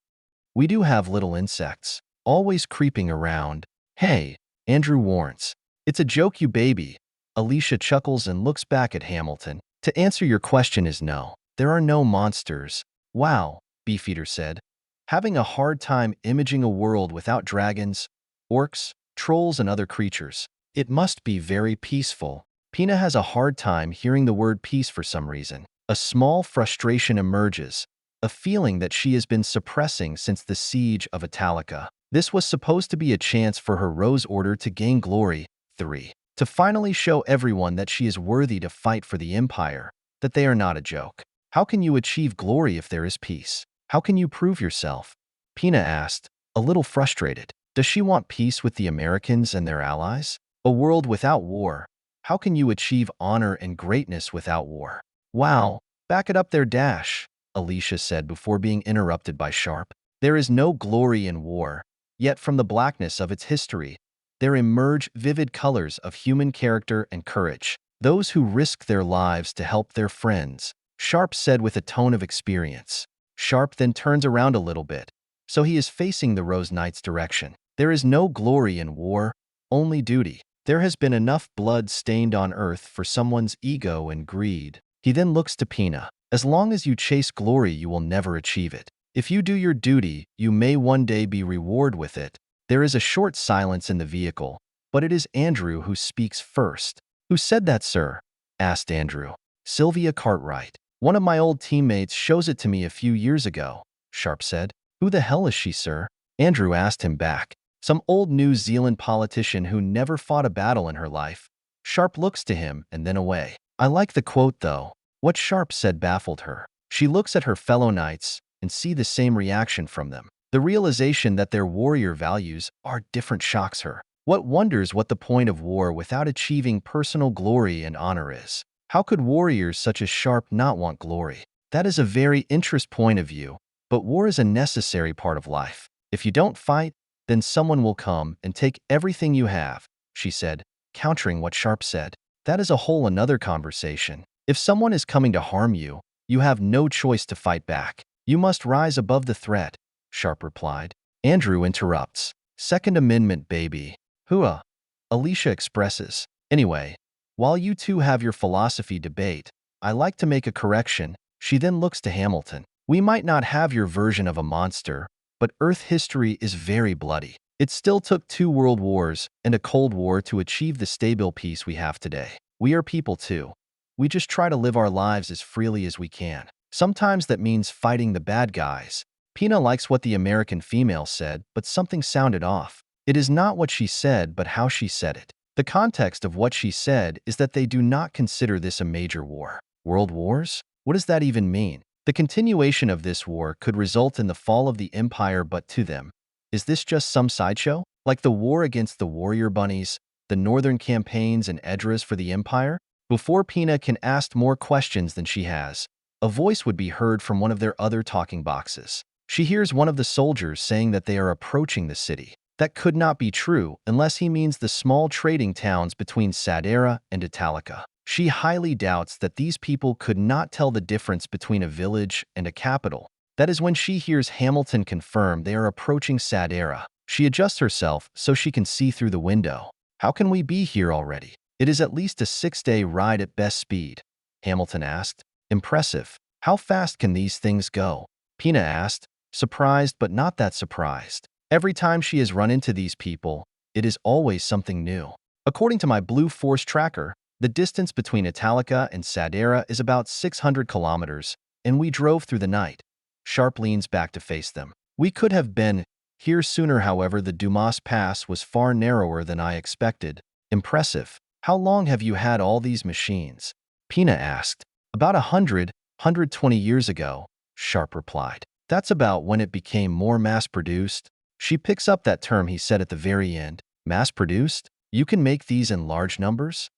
We do have little insects, always creeping around. Hey, Andrew warns. It's a joke, you baby. Alicia chuckles and looks back at Hamilton. To answer your question is no. There are no monsters. Wow, Beefeater said. Having a hard time imaging a world without dragons, orcs, trolls, and other creatures. It must be very peaceful. Pina has a hard time hearing the word peace for some reason. A small frustration emerges, a feeling that she has been suppressing since the siege of Italica. This was supposed to be a chance for her Rose Order to gain glory. 3. To finally show everyone that she is worthy to fight for the Empire, that they are not a joke. How can you achieve glory if there is peace? How can you prove yourself? Pina asked, a little frustrated. Does she want peace with the Americans and their allies? A world without war. How can you achieve honor and greatness without war? Wow, back it up there, Dash, Alicia said before being interrupted by Sharpe. There is no glory in war, yet from the blackness of its history, there emerge vivid colors of human character and courage. Those who risk their lives to help their friends, Sharpe said with a tone of experience. Sharpe then turns around a little bit, so he is facing the Rose Knight's direction. There is no glory in war, only duty. There has been enough blood stained on earth for someone's ego and greed. He then looks to Pina. As long as you chase glory, you will never achieve it. If you do your duty, you may one day be rewarded with it. There is a short silence in the vehicle, but it is Andrew who speaks first. Who said that, sir? Asked Andrew. Sylvia Cartwright. One of my old teammates shows it to me a few years ago, Sharpe said. Who the hell is she, sir? Andrew asked him back. Some old New Zealand politician who never fought a battle in her life. Sharpe looks to him and then away. I like the quote, though. What Sharpe said baffled her. She looks at her fellow knights and see the same reaction from them. The realization that their warrior values are different shocks her. What wonders what the point of war without achieving personal glory and honor is? How could warriors such as Sharpe not want glory? That is a very interesting point of view, but war is a necessary part of life. If you don't fight, then someone will come and take everything you have, she said, countering what Sharpe said. That is a whole another conversation. If someone is coming to harm you, you have no choice to fight back. You must rise above the threat, Sharpe replied. Andrew interrupts. Second Amendment, baby. Hooah. Alicia expresses. Anyway, while you two have your philosophy debate, I like to make a correction. She then looks to Hamilton. We might not have your version of a monster, but Earth history is very bloody. It still took 2 world wars and a Cold War to achieve the stable peace we have today. We are people too. We just try to live our lives as freely as we can. Sometimes that means fighting the bad guys. Pina likes what the American female said, but something sounded off. It is not what she said, but how she said it. The context of what she said is that they do not consider this a major war. World wars? What does that even mean? The continuation of this war could result in the fall of the Empire, but to them, is this just some sideshow? Like the war against the warrior bunnies, the northern campaigns and Edras for the Empire? Before Pina can ask more questions than she has, a voice would be heard from one of their other talking boxes. She hears one of the soldiers saying that they are approaching the city. That could not be true unless he means the small trading towns between Sadera and Italica. She highly doubts that these people could not tell the difference between a village and a capital. That is when she hears Hamilton confirm they are approaching Sadera. She adjusts herself so she can see through the window. How can we be here already? It is at least a 6-day ride at best speed, Hamilton asked. Impressive. How fast can these things go? Pina asked, surprised but not that surprised. Every time she has run into these people, it is always something new. According to my Blue Force tracker, the distance between Italica and Sadera is about 600 kilometers, and we drove through the night. Sharpe leans back to face them. We could have been here sooner, however, the Dumas Pass was far narrower than I expected. Impressive. How long have you had all these machines? Pina asked. About 120 years ago, Sharpe replied. That's about when it became more mass-produced. She picks up that term he said at the very end. Mass-produced? You can make these in large numbers?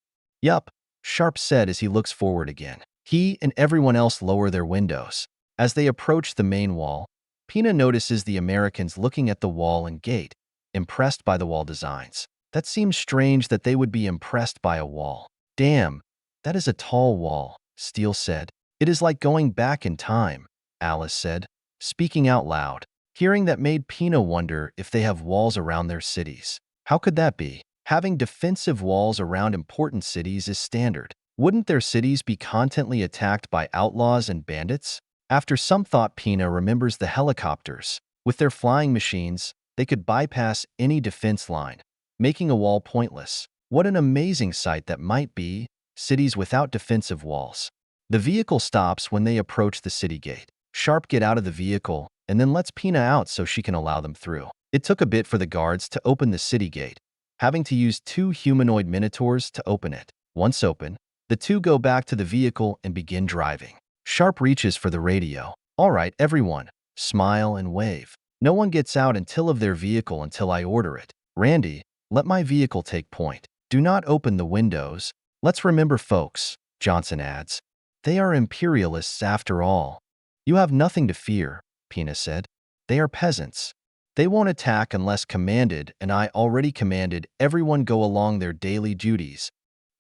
Yup, Sharpe said as he looks forward again. He and everyone else lower their windows. As they approach the main wall, Pina notices the Americans looking at the wall and gate, impressed by the wall designs. That seems strange that they would be impressed by a wall. Damn, that is a tall wall, Steele said. It is like going back in time, Alice said, speaking out loud. Hearing that made Pina wonder if they have walls around their cities. How could that be? Having defensive walls around important cities is standard. Wouldn't their cities be constantly attacked by outlaws and bandits? After some thought, Pina remembers the helicopters. With their flying machines, they could bypass any defense line, making a wall pointless. What an amazing sight that might be, cities without defensive walls. The vehicle stops when they approach the city gate. Sharpe gets out of the vehicle and then lets Pina out so she can allow them through. It took a bit for the guards to open the city gate, having to use 2 humanoid minotaurs to open it. Once open, the two go back to the vehicle and begin driving. Sharpe reaches for the radio. All right, everyone, smile and wave. No one gets out until of their vehicle until I order it. Randy, let my vehicle take point. Do not open the windows. Let's remember, folks, Johnson adds. They are imperialists after all. You have nothing to fear, Pina said. They are peasants. They won't attack unless commanded, and I already commanded everyone go along their daily duties.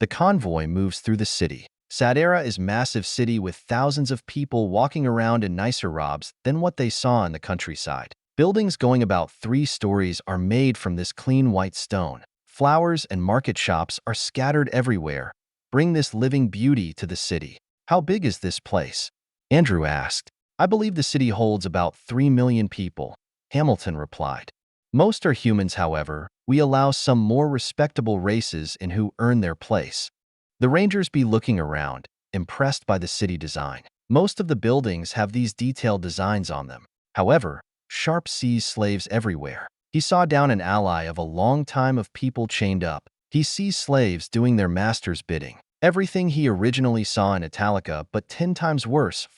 The convoy moves through the city. Sadera is a massive city with thousands of people walking around in nicer robes than what they saw in the countryside. Buildings going about 3 stories are made from this clean white stone. Flowers and market shops are scattered everywhere. Bring this living beauty to the city. How big is this place? Andrew asked. I believe the city holds about 3 million people, Hamilton replied. Most are humans, however. We allow some more respectable races in who earn their place. The Rangers be looking around, impressed by the city design. Most of the buildings have these detailed designs on them. However, Sharpe sees slaves everywhere. He saw down an ally of a long time of people chained up. He sees slaves doing their master's bidding. Everything he originally saw in Italica, but 10 times worse.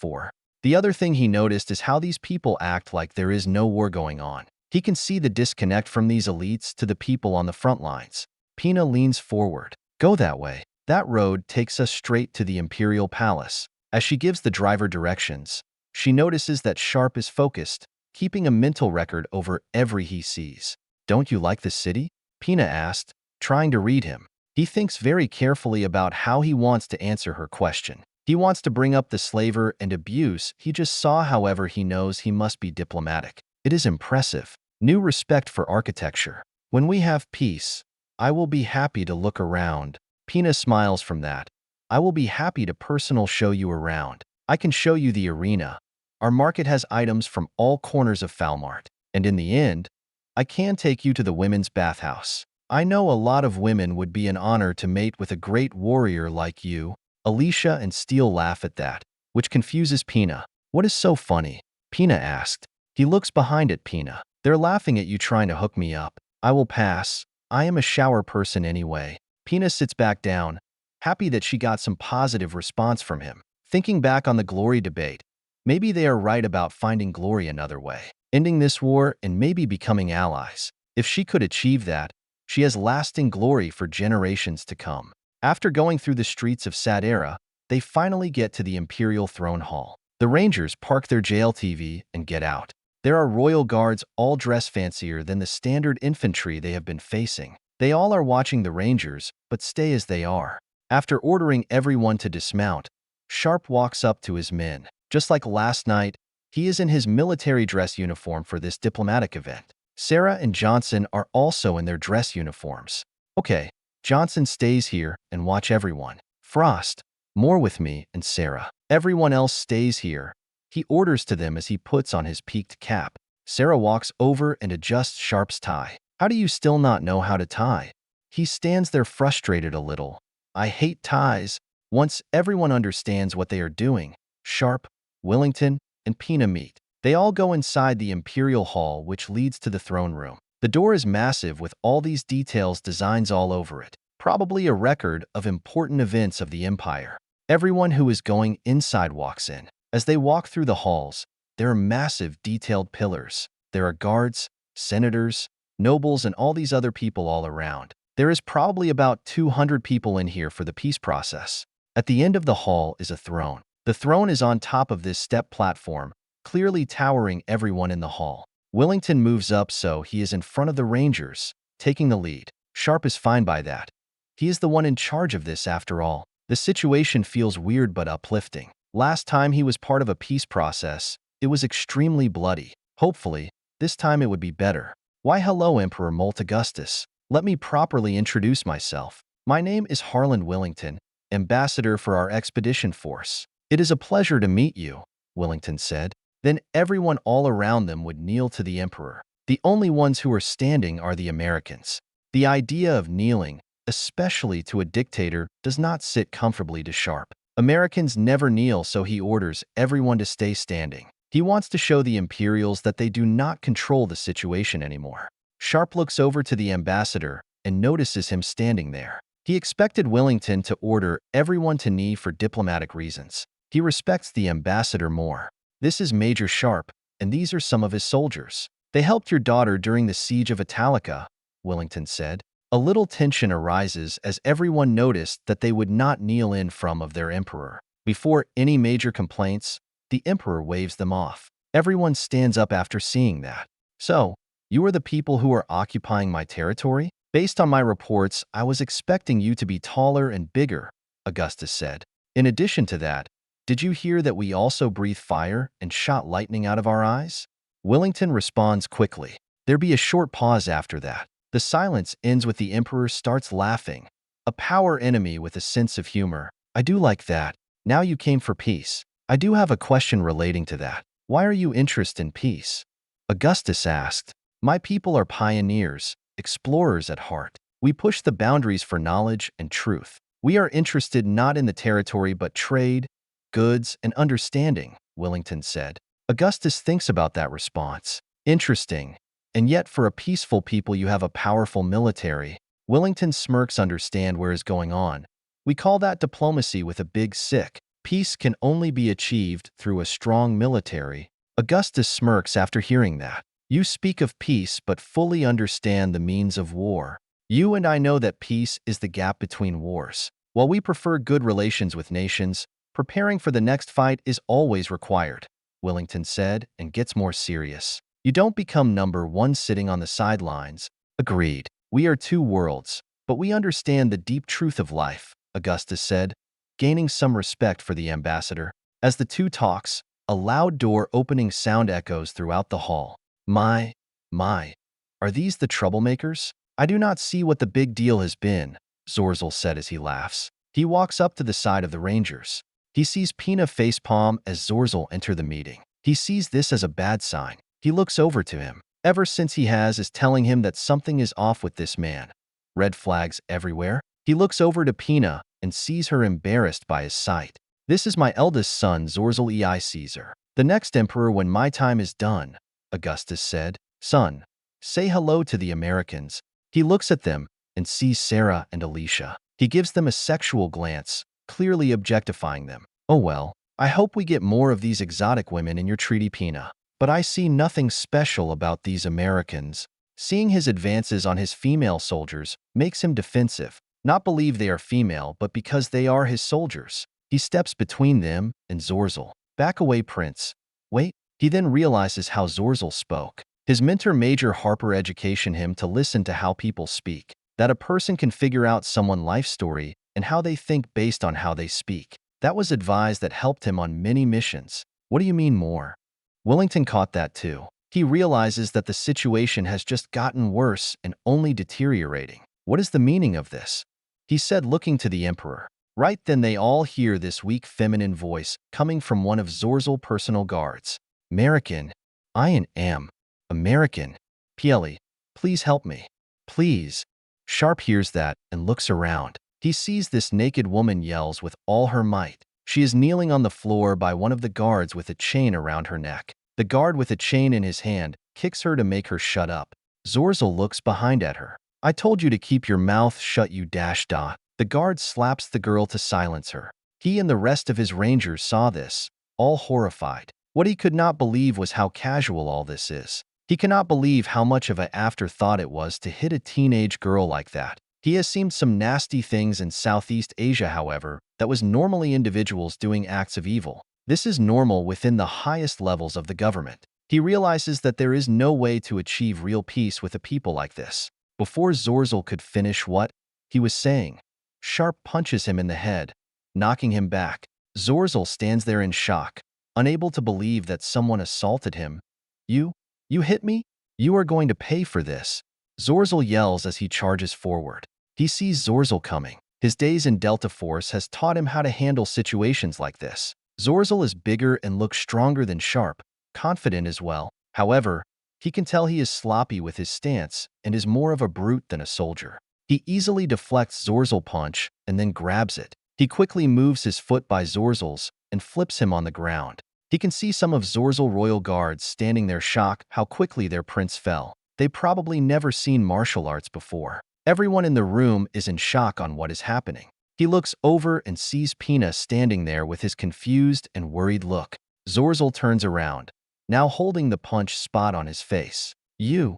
The other thing he noticed is how these people act like there is no war going on. He can see the disconnect from these elites to the people on the front lines. Pina leans forward. Go that way. That road takes us straight to the Imperial Palace. As she gives the driver directions, she notices that Sharpe is focused, keeping a mental record over every he sees. Don't you like the city? Pina asked, trying to read him. He thinks very carefully about how he wants to answer her question. He wants to bring up the slaver and abuse he just saw, however he knows he must be diplomatic. It is impressive. New respect for architecture. When we have peace, I will be happy to look around. Pina smiles from that. I will be happy to personally show you around. I can show you the arena. Our market has items from all corners of Falmart. And in the end, I can take you to the women's bathhouse. I know a lot of women would be an honor to mate with a great warrior like you. Alicia and Steele laugh at that, which confuses Pina. What is so funny? Pina asked. He looks behind at Pina. They're laughing at you trying to hook me up. I will pass. I am a shower person anyway. Pina sits back down, happy that she got some positive response from him. Thinking back on the glory debate, maybe they are right about finding glory another way. Ending this war and maybe becoming allies. If she could achieve that, she has lasting glory for generations to come. After going through the streets of Sadera, they finally get to the Imperial Throne Hall. The Rangers park their JLTV and get out. There are royal guards all dressed fancier than the standard infantry they have been facing. They all are watching the Rangers, but stay as they are. After ordering everyone to dismount, Sharpe walks up to his men. Just like last night, he is in his military dress uniform for this diplomatic event. Sarah and Johnson are also in their dress uniforms. Okay, Johnson stays here and watch everyone. Frost, more with me and Sarah. Everyone else stays here. He orders to them as he puts on his peaked cap. Sarah walks over and adjusts Sharpe's tie. How do you still not know how to tie? He stands there frustrated a little. I hate ties. Once everyone understands what they are doing, Sharpe, Willington, and Pina meet. They all go inside the Imperial Hall, which leads to the throne room. The door is massive with all these details designs all over it, probably a record of important events of the Empire. Everyone who is going inside walks in. As they walk through the halls, there are massive detailed pillars. There are guards, senators, nobles, and all these other people all around. There is probably about 200 people in here for the peace process. At the end of the hall is a throne. The throne is on top of this step platform, clearly towering everyone in the hall. Willington moves up so he is in front of the Rangers, taking the lead. Sharpe is fine by that. He is the one in charge of this after all. The situation feels weird but uplifting. Last time he was part of a peace process, it was extremely bloody. Hopefully, this time it would be better. Why hello Emperor Augustus. Let me properly introduce myself. My name is Harland Willington, ambassador for our expedition force. It is a pleasure to meet you, Willington said. Then everyone all around them would kneel to the emperor. The only ones who are standing are the Americans. The idea of kneeling, especially to a dictator, does not sit comfortably to Sharpe. Americans never kneel, so he orders everyone to stay standing. He wants to show the Imperials that they do not control the situation anymore. Sharpe looks over to the ambassador and notices him standing there. He expected Willington to order everyone to kneel for diplomatic reasons. He respects the ambassador more. This is Major Sharpe, and these are some of his soldiers. They helped your daughter during the siege of Italica, Willington said. A little tension arises as everyone noticed that they would not kneel in front of their emperor. Before any major complaints, the emperor waves them off. Everyone stands up after seeing that. So, you are the people who are occupying my territory? Based on my reports, I was expecting you to be taller and bigger, Augustus said. In addition to that, did you hear that we also breathe fire and shot lightning out of our eyes? Willington responds quickly. There be a short pause after that. The silence ends with the emperor starts laughing. A power enemy with a sense of humor. I do like that. Now you came for peace. I do have a question relating to that. Why are you interested in peace? Augustus asked. My people are pioneers, explorers at heart. We push the boundaries for knowledge and truth. We are interested not in the territory but trade, goods, and understanding, Willington said. Augustus thinks about that response. Interesting. And yet for a peaceful people you have a powerful military. Willington smirks understand where is going on. We call that diplomacy with a big sick. Peace can only be achieved through a strong military. Augustus smirks after hearing that. You speak of peace but fully understand the means of war. You and I know that peace is the gap between wars. While we prefer good relations with nations, preparing for the next fight is always required, Willington said, and gets more serious. You don't become number one sitting on the sidelines. Agreed. We are two worlds, but we understand the deep truth of life, Augustus said, gaining some respect for the ambassador. As the two talks, a loud door opening sound echoes throughout the hall. My, are these the troublemakers? I do not see what the big deal has been, Zorzel said as he laughs. He walks up to the side of the Rangers. He sees Pina facepalm as Zorzel enter the meeting. He sees this as a bad sign. He looks over to him. Ever since he is telling him that something is off with this man. Red flags everywhere. He looks over to Pina and sees her embarrassed by his sight. This is my eldest son, Zorzel Ei Caesar. The next emperor when my time is done, Augustus said. Son, say hello to the Americans. He looks at them and sees Sarah and Alicia. He gives them a sexual glance, clearly objectifying them. Oh well, I hope we get more of these exotic women in your treaty, Pina. But I see nothing special about these Americans. Seeing his advances on his female soldiers makes him defensive. Not believe they are female, but because they are his soldiers. He steps between them and Zorzel. Back away, Prince. Wait. He then realizes how Zorzel spoke. His mentor Major Harper education him to listen to how people speak. That a person can figure out someone's life story and how they think based on how they speak. That was advice that helped him on many missions. What do you mean more? Willington caught that too. He realizes that the situation has just gotten worse and only deteriorating. What is the meaning of this? he said, looking to the Emperor. Right then they all hear this weak feminine voice coming from one of Zorzal's personal guards. American, I am American. Pieli, please help me. Please. Sharpe hears that and looks around. He sees this naked woman yells with all her might. She is kneeling on the floor by one of the guards with a chain around her neck. The guard with a chain in his hand kicks her to make her shut up. Zorzal looks behind at her. I told you to keep your mouth shut, you dash dot. The guard slaps the girl to silence her. He and the rest of his rangers saw this, all horrified. What he could not believe was how casual all this is. He cannot believe how much of an afterthought it was to hit a teenage girl like that. He has seen some nasty things in Southeast Asia, however, that was normally individuals doing acts of evil. This is normal within the highest levels of the government. He realizes that there is no way to achieve real peace with a people like this. Before Zorzal could finish what he was saying, Sharpe punches him in the head, knocking him back. Zorzal stands there in shock, unable to believe that someone assaulted him. You hit me? You are going to pay for this. Zorzal yells as he charges forward. He sees Zorzal coming. His days in Delta Force has taught him how to handle situations like this. Zorzal is bigger and looks stronger than Sharpe, confident as well. However, he can tell he is sloppy with his stance and is more of a brute than a soldier. He easily deflects Zorzal's punch and then grabs it. He quickly moves his foot by Zorzal's and flips him on the ground. He can see some of Zorzal's royal guards standing there shocked how quickly their prince fell. They probably never seen martial arts before. Everyone in the room is in shock on what is happening. He looks over and sees Pina standing there with his confused and worried look. Zorzal turns around, now holding the punch spot on his face. You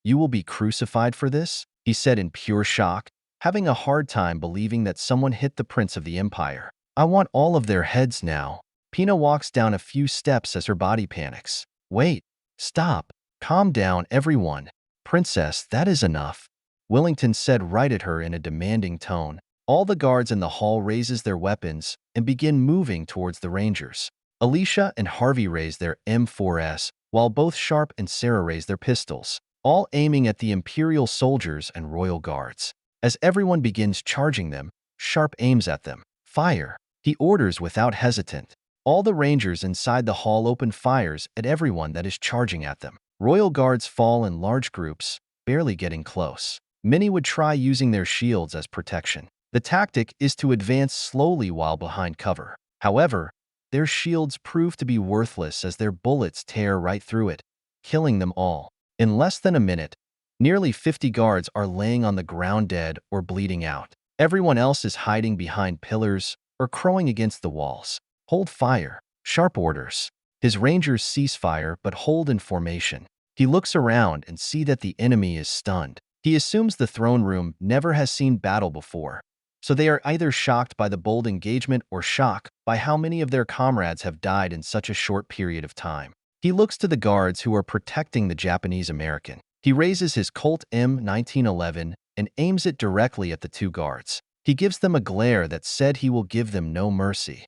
will be crucified for this? He said in pure shock, having a hard time believing that someone hit the Prince of the Empire. I want all of their heads now. Pina walks down a few steps as her body panics. Wait, stop, calm down everyone. Princess, that is enough. Willington said right at her in a demanding tone. All the guards in the hall raises their weapons and begin moving towards the rangers. Alicia and Harvey raise their M4s, while both Sharpe and Sarah raise their pistols, all aiming at the Imperial soldiers and royal guards. As everyone begins charging them, Sharpe aims at them. Fire, he orders without hesitant. All the rangers inside the hall open fires at everyone that is charging at them. Royal guards fall in large groups, barely getting close. Many would try using their shields as protection. The tactic is to advance slowly while behind cover. However, their shields prove to be worthless as their bullets tear right through it, killing them all. In less than a minute, nearly 50 guards are laying on the ground dead or bleeding out. Everyone else is hiding behind pillars or crowing against the walls. Hold fire. Sharpe orders. His rangers cease fire but hold in formation. He looks around and sees that the enemy is stunned. He assumes the throne room never has seen battle before, so they are either shocked by the bold engagement or shocked by how many of their comrades have died in such a short period of time. He looks to the guards who are protecting the Japanese American. He raises his Colt M1911 and aims it directly at the two guards. He gives them a glare that said he will give them no mercy.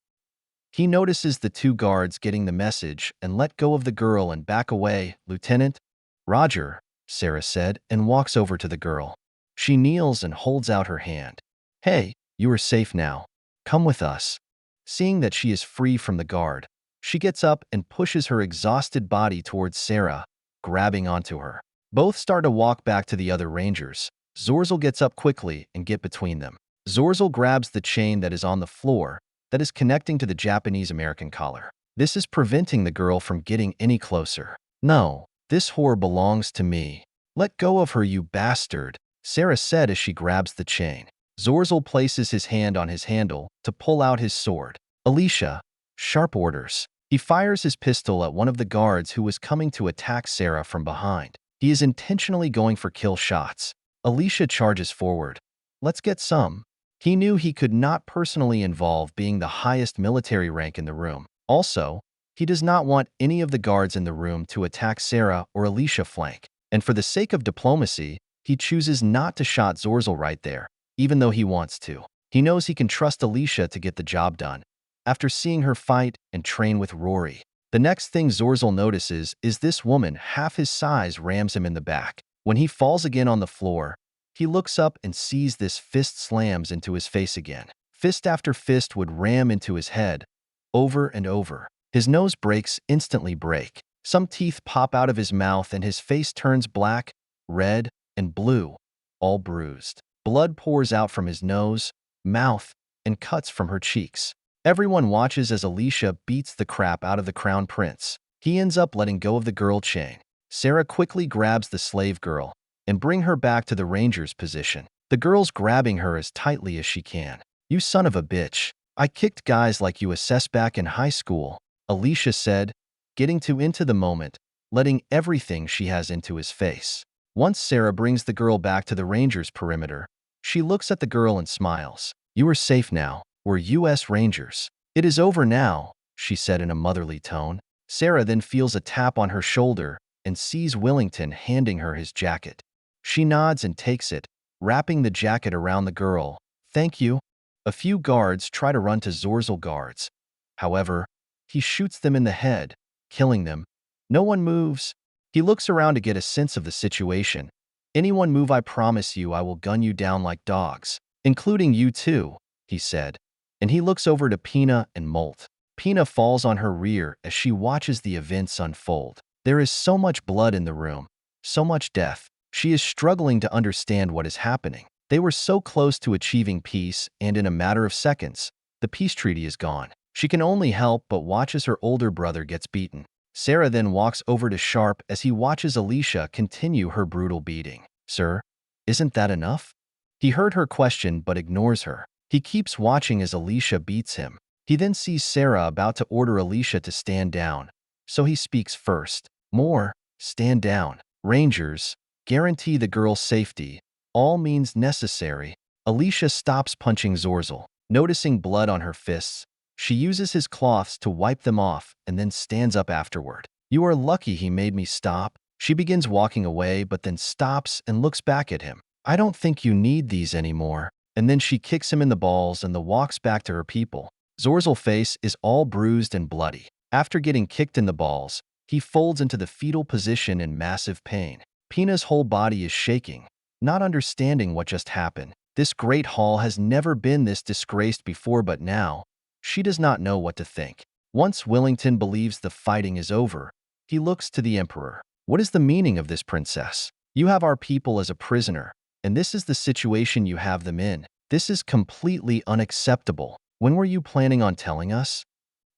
He notices the two guards getting the message and let go of the girl and back away. Lieutenant? Roger, Sarah said, and walks over to the girl. She kneels and holds out her hand. Hey, you are safe now. Come with us. Seeing that she is free from the guard, she gets up and pushes her exhausted body towards Sarah, grabbing onto her. Both start to walk back to the other rangers. Zorzal gets up quickly and gets between them. Zorzal grabs the chain that is on the floor that is connecting to the Japanese-American collar. This is preventing the girl from getting any closer. No, this whore belongs to me. Let go of her, you bastard, Sarah said as she grabs the chain. Zorzal places his hand on his handle to pull out his sword. Alicia, Sharpe orders. He fires his pistol at one of the guards who was coming to attack Sarah from behind. He is intentionally going for kill shots. Alicia charges forward. Let's get some. He knew he could not personally involve being the highest military rank in the room. Also, he does not want any of the guards in the room to attack Sarah or Alicia flank. And for the sake of diplomacy, he chooses not to shot Zorzal right there, even though he wants to. He knows he can trust Alicia to get the job done, after seeing her fight and train with Rory. The next thing Zorzal notices is this woman half his size rams him in the back. When he falls again on the floor, He looks up and sees this fist slams into his face again. Fist after fist would ram into his head, over and over. His nose breaks, instantly break. Some teeth pop out of his mouth and his face turns black, red, and blue, all bruised. Blood pours out from his nose, mouth, and cuts from her cheeks. Everyone watches as Alicia beats the crap out of the crown prince. He ends up letting go of the girl chain. Sarah quickly grabs the slave girl and bring her back to the ranger's position. The girl's grabbing her as tightly as she can. "You son of a bitch. I kicked guys like you assess back in high school," Alicia said, getting too into the moment, letting everything she has into his face. Once Sarah brings the girl back to the ranger's perimeter, she looks at the girl and smiles. "You are safe now. We're U.S. Rangers." "It is over now," she said in a motherly tone. Sarah then feels a tap on her shoulder and sees Willington handing her his jacket. She nods and takes it, wrapping the jacket around the girl. "Thank you." A few guards try to run to Zorzal guards. However, he shoots them in the head, killing them. No one moves. He looks around to get a sense of the situation. "Anyone move, I promise you I will gun you down like dogs. Including you too," he said. And he looks over to Pina and Molt. Pina falls on her rear as she watches the events unfold. There is so much blood in the room, so much death. She is struggling to understand what is happening. They were so close to achieving peace, and in a matter of seconds, the peace treaty is gone. She can only help but watch as her older brother gets beaten. Sarah then walks over to Sharpe as he watches Alicia continue her brutal beating. "Sir, isn't that enough?" He heard her question but ignores her. He keeps watching as Alicia beats him. He then sees Sarah about to order Alicia to stand down, so he speaks first. "More, stand down. Rangers, guarantee the girl's safety. All means necessary." Alicia stops punching Zorzal. Noticing blood on her fists, she uses his cloths to wipe them off and then stands up afterward. "You are lucky he made me stop." She begins walking away but then stops and looks back at him. "I don't think you need these anymore." And then she kicks him in the balls and walks back to her people. Zorzal's face is all bruised and bloody. After getting kicked in the balls, he folds into the fetal position in massive pain. Pina's whole body is shaking, not understanding what just happened. This great hall has never been this disgraced before, but now, she does not know what to think. Once Willington believes the fighting is over, he looks to the Emperor. "What is the meaning of this, Princess? You have our people as a prisoner, and this is the situation you have them in. This is completely unacceptable. When were you planning on telling us?"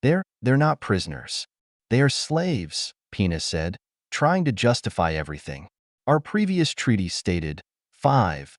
They're not prisoners. They are slaves," Pina said, trying to justify everything. "Our previous treaty stated 5.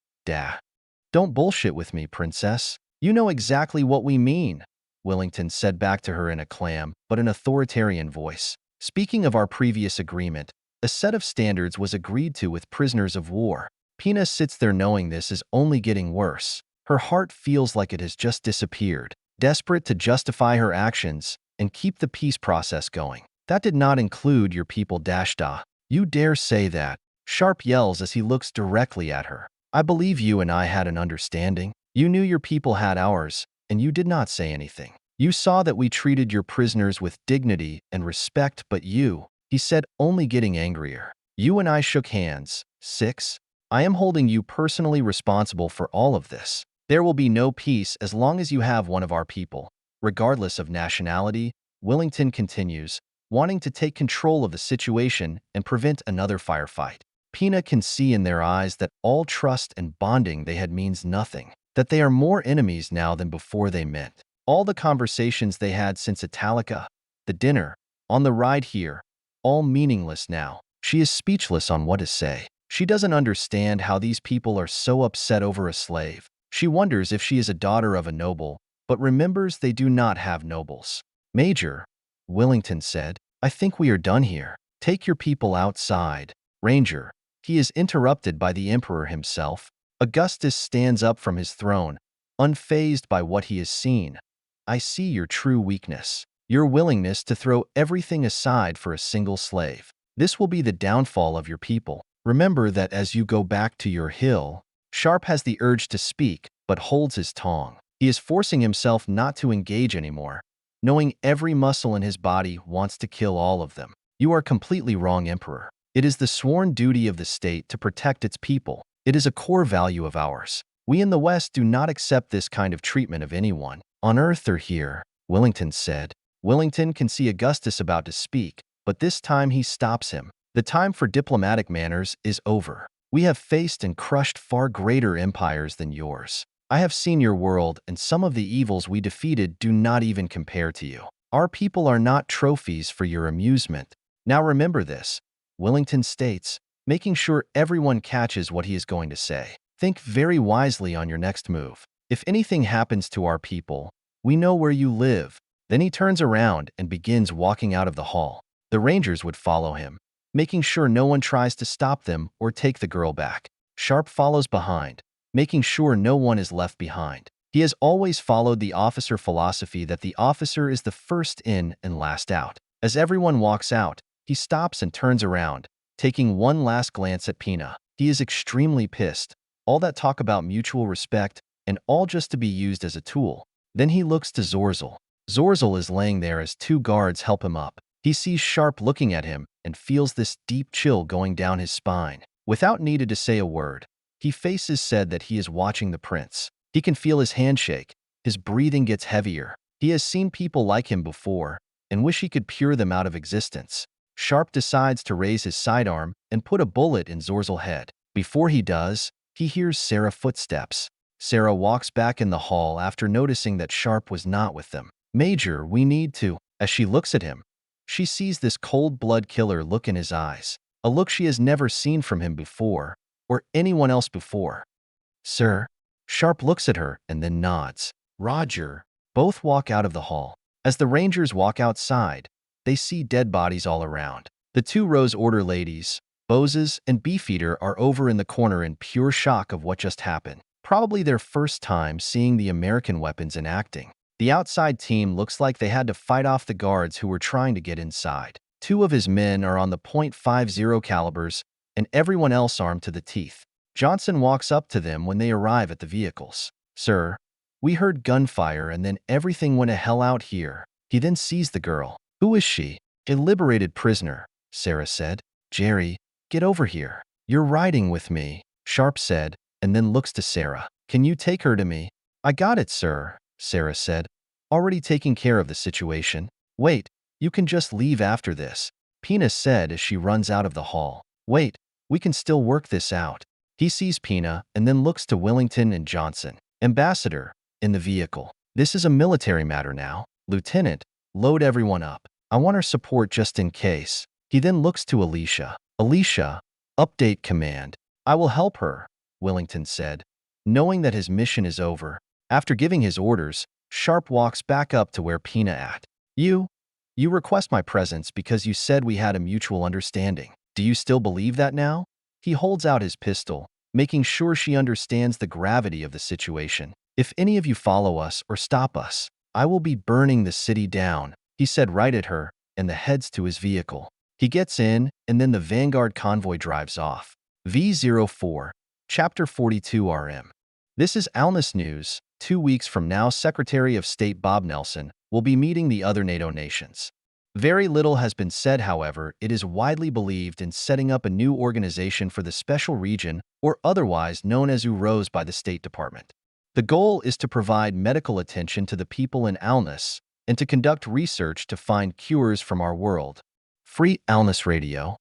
Don't bullshit with me, Princess. You know exactly what we mean," Willington said back to her in a calm but an authoritarian voice. "Speaking of our previous agreement, a set of standards was agreed to with prisoners of war." Pina sits there knowing this is only getting worse. Her heart feels like it has just disappeared, desperate to justify her actions and keep the peace process going. "That did not include your people, Dashda. You dare say that?" Sharpe yells as he looks directly at her. "I believe you and I had an understanding. You knew your people had ours, and you did not say anything. You saw that we treated your prisoners with dignity and respect, but you," he said, only getting angrier. "You and I shook hands. 6. I am holding you personally responsible for all of this. There will be no peace as long as you have one of our people, regardless of nationality," Willington continues, wanting to take control of the situation and prevent another firefight. Pina can see in their eyes that all trust and bonding they had means nothing, that they are more enemies now than before they met. All the conversations they had since Italica, the dinner, on the ride here, all meaningless now. She is speechless on what to say. She doesn't understand how these people are so upset over a slave. She wonders if she is a daughter of a noble, but remembers they do not have nobles. "Major," Willington said, "I think we are done here. Take your people outside." "Ranger." He is interrupted by the Emperor himself. Augustus stands up from his throne, unfazed by what he has seen. "I see your true weakness. Your willingness to throw everything aside for a single slave. This will be the downfall of your people. Remember that as you go back to your hill." Sharpe has the urge to speak, but holds his tongue. He is forcing himself not to engage anymore, knowing every muscle in his body wants to kill all of them. "You are completely wrong, Emperor. It is the sworn duty of the state to protect its people. It is a core value of ours. We in the West do not accept this kind of treatment of anyone, on Earth or here, Wellington said. Wellington can see Augustus about to speak, but this time he stops him. The time for diplomatic manners is over. We have faced and crushed far greater empires than yours. I have seen your world, and some of the evils we defeated do not even compare to you. Our people are not trophies for your amusement. Now remember this, Wellington states, making sure everyone catches what he is going to say. Think very wisely on your next move. If anything happens to our people, we know where you live. Then he turns around and begins walking out of the hall. The Rangers would follow him, making sure no one tries to stop them or take the girl back. Sharpe follows behind, making sure no one is left behind. He has always followed the officer philosophy that the officer is the first in and last out. As everyone walks out, he stops and turns around, taking one last glance at Pina. He is extremely pissed. All that talk about mutual respect, and all just to be used as a tool. Then he looks to Zorzel. Zorzel is laying there as two guards help him up. He sees Sharpe looking at him and feels this deep chill going down his spine. Without needed to say a word, he faces said that he is watching the prince. He can feel his handshake. His breathing gets heavier. He has seen people like him before and wish he could peer them out of existence. Sharpe decides to raise his sidearm and put a bullet in Zorzel's head. Before he does, he hears Sarah's footsteps. Sarah walks back in the hall after noticing that Sharpe was not with them. Major, we need to. As she looks at him, she sees this cold-blood killer look in his eyes, a look she has never seen from him before, or anyone else before. Sir? Sharpe looks at her and then nods. Roger. Both walk out of the hall. As the Rangers walk outside, they see dead bodies all around. The two Rose Order ladies, Boses and Beefeater, are over in the corner in pure shock of what just happened. Probably their first time seeing the American weapons in acting. The outside team looks like they had to fight off the guards who were trying to get inside. Two of his men are on the .50 calibers, and everyone else armed to the teeth. Johnson walks up to them when they arrive at the vehicles. Sir, we heard gunfire and then everything went to hell out here. He then sees the girl. Who is she? A liberated prisoner, Sarah said. Jerry, get over here. You're riding with me, Sharpe said, and then looks to Sarah. Can you take her to me? I got it, sir, Sarah said, already taking care of the situation. Wait, you can just leave after this, Pina said as she runs out of the hall. Wait, we can still work this out. He sees Pina and then looks to Wellington and Johnson. Ambassador, in the vehicle. This is a military matter now. Lieutenant, load everyone up. I want her support just in case. He then looks to Alicia. Alicia, update command. I will help her, Wellington said, knowing that his mission is over. After giving his orders, Sharpe walks back up to where Pina at. You request my presence because you said we had a mutual understanding. Do you still believe that now? He holds out his pistol, making sure she understands the gravity of the situation. If any of you follow us or stop us, I will be burning the city down, he said right at her, and heads to his vehicle. He gets in, and then the Vanguard convoy drives off. V04, Chapter 42 RM. This is alness news. 2 weeks from now, Secretary of State Bob Nelson will be meeting the other NATO nations. Very little has been said, however. It is widely believed in setting up a new organization for the special region, or otherwise known as Uros by the State Department. The goal is to provide medical attention to the people in alness and to conduct research to find cures from our world. Free Alness Radio.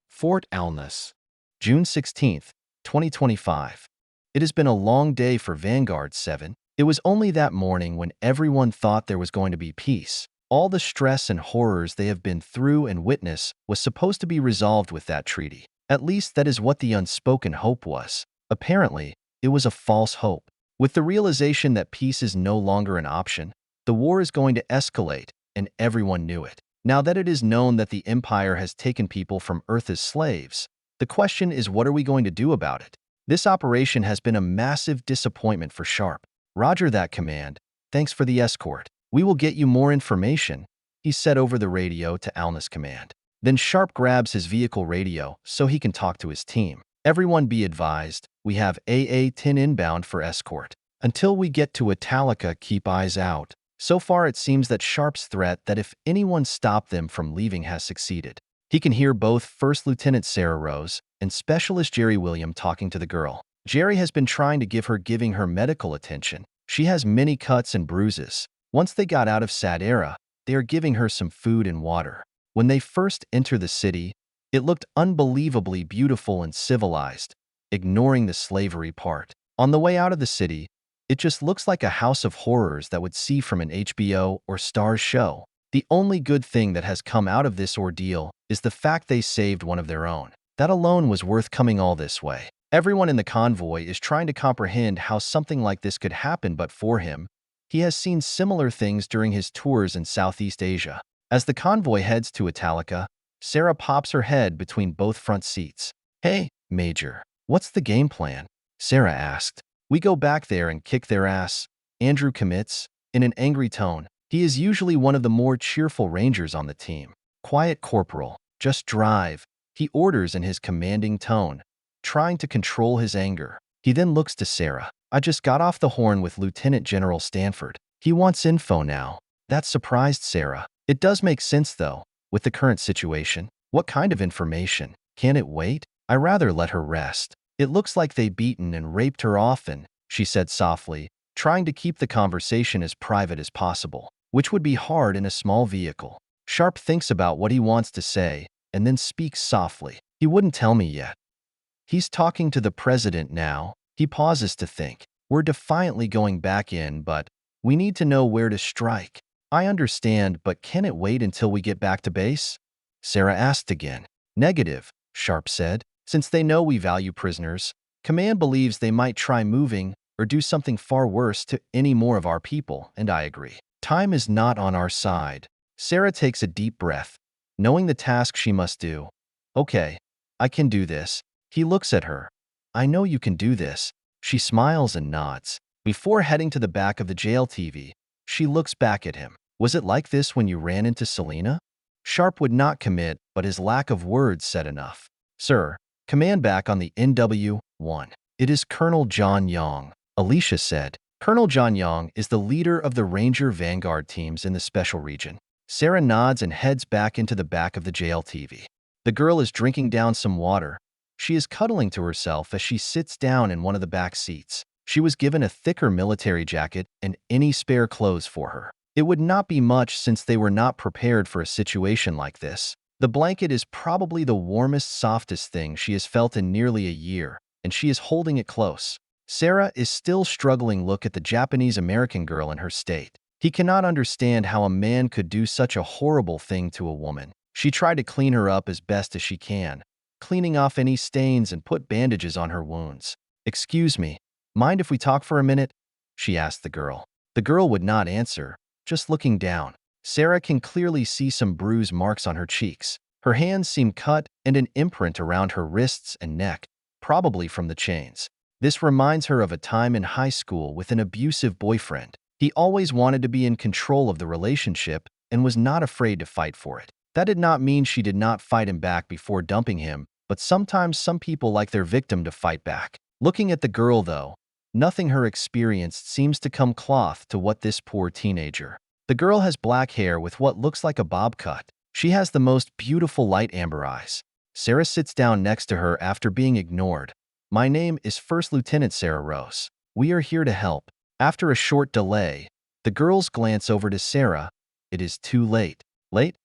Fort Alness. June 16, 2025. It has been a long day for Vanguard 7. It was only that morning when everyone thought there was going to be peace. All the stress and horrors they have been through and witnessed was supposed to be resolved with that treaty. At least that is what the unspoken hope was. Apparently, it was a false hope. With the realization that peace is no longer an option, the war is going to escalate, and everyone knew it. Now that it is known that the Empire has taken people from Earth as slaves, the question is, what are we going to do about it? This operation has been a massive disappointment for Sharpe. Roger that, command. Thanks for the escort. We will get you more information, he said over the radio to Alness command. Then Sharpe grabs his vehicle radio so he can talk to his team. Everyone be advised, we have AA-10 inbound for escort. Until we get to Italica, keep eyes out. So far it seems that Sharpe's threat that if anyone stopped them from leaving has succeeded. He can hear both First Lieutenant Sarah Rose and Specialist Jerry William talking to the girl. Jerry has been trying to giving her medical attention. She has many cuts and bruises. Once they got out of Sadera, they are giving her some food and water. When they first enter the city, it looked unbelievably beautiful and civilized, ignoring the slavery part. On the way out of the city, it just looks like a house of horrors that would see from an HBO or Starz show. The only good thing that has come out of this ordeal is the fact they saved one of their own. That alone was worth coming all this way. Everyone in the convoy is trying to comprehend how something like this could happen, but for him, he has seen similar things during his tours in Southeast Asia. As the convoy heads to Italica, Sarah pops her head between both front seats. "Hey, Major, what's the game plan?" Sarah asked. "We go back there and kick their ass," Andrew commits, in an angry tone. He is usually one of the more cheerful rangers on the team. "Quiet, Corporal. Just drive," he orders in his commanding tone, trying to control his anger. He then looks to Sarah. "I just got off the horn with Lieutenant General Stanford. He wants info now." That surprised Sarah. It does make sense, though, with the current situation. What kind of information? Can it wait? I rather let her rest. "It looks like they beaten and raped her often," she said softly, trying to keep the conversation as private as possible, which would be hard in a small vehicle. Sharpe thinks about what he wants to say and then speaks softly. "He wouldn't tell me yet. He's talking to the president now." He pauses to think. "We're defiantly going back in, but we need to know where to strike." "I understand, but can it wait until we get back to base?" Sarah asked again. "Negative," Sharpe said. "Since they know we value prisoners, Command believes they might try moving or do something far worse to any more of our people, and I agree. Time is not on our side." Sarah takes a deep breath, knowing the task she must do. "Okay, I can do this." He looks at her. "I know you can do this." She smiles and nods. Before heading to the back of the jail TV, she looks back at him. "Was it like this when you ran into Selena?" Sharpe would not commit, but his lack of words said enough. "Sir, command back on the NW-1. It is Colonel John Young," Alicia said. Colonel John Young is the leader of the Ranger Vanguard teams in the Special Region. Sarah nods and heads back into the back of the jail TV. The girl is drinking down some water. She is cuddling to herself as she sits down in one of the back seats. She was given a thicker military jacket and any spare clothes for her. It would not be much since they were not prepared for a situation like this. The blanket is probably the warmest, softest thing she has felt in nearly a year, and she is holding it close. Sarah is still struggling. Look at the Japanese-American girl in her state. He cannot understand how a man could do such a horrible thing to a woman. She tried to clean her up as best as she can, cleaning off any stains and put bandages on her wounds. "Excuse me, mind if we talk for a minute?" she asked the girl. The girl would not answer, just looking down. Sarah can clearly see some bruise marks on her cheeks. Her hands seem cut and an imprint around her wrists and neck, probably from the chains. This reminds her of a time in high school with an abusive boyfriend. He always wanted to be in control of the relationship and was not afraid to fight for it. That did not mean she did not fight him back before dumping him, but sometimes some people like their victim to fight back. Looking at the girl, though, nothing her experienced seems to come cloth to what this poor teenager. The girl has black hair with what looks like a bob cut. She has the most beautiful light amber eyes. Sarah sits down next to her after being ignored. "My name is First Lieutenant Sarah Rose. We are here to help." After a short delay, the girls glance over to Sarah. It is too late. Late?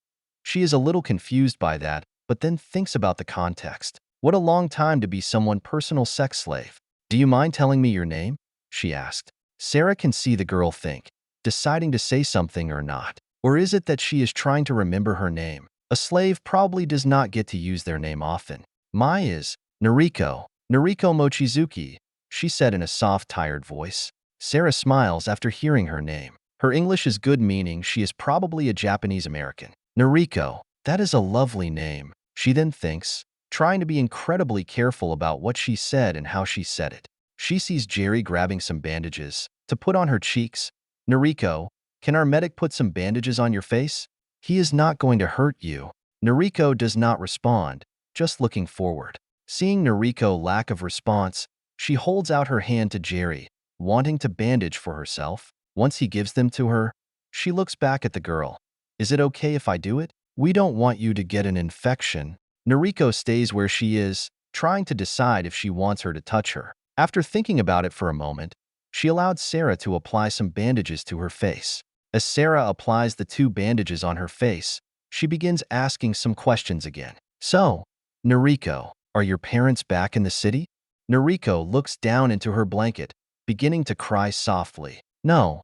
She is a little confused by that, but then thinks about the context. What a long time to be someone's personal sex slave. "Do you mind telling me your name?" she asked. Sarah can see the girl think, deciding to say something or not. Or is it that she is trying to remember her name? A slave probably does not get to use their name often. "My is Noriko Mochizuki," she said in a soft, tired voice. Sarah smiles after hearing her name. Her English is good, meaning she is probably a Japanese American. "Noriko, that is a lovely name," she then thinks, trying to be incredibly careful about what she said and how she said it. She sees Jerry grabbing some bandages to put on her cheeks. "Noriko, can our medic put some bandages on your face? He is not going to hurt you." Noriko does not respond, just looking forward. Seeing Noriko's lack of response, she holds out her hand to Jerry, wanting to bandage for herself. Once he gives them to her, she looks back at the girl. "Is it okay if I do it? We don't want you to get an infection." Noriko stays where she is, trying to decide if she wants her to touch her. After thinking about it for a moment, she allowed Sarah to apply some bandages to her face. As Sarah applies the 2 bandages on her face, she begins asking some questions again. So, Noriko, are your parents back in the city? Noriko looks down into her blanket, beginning to cry softly. No,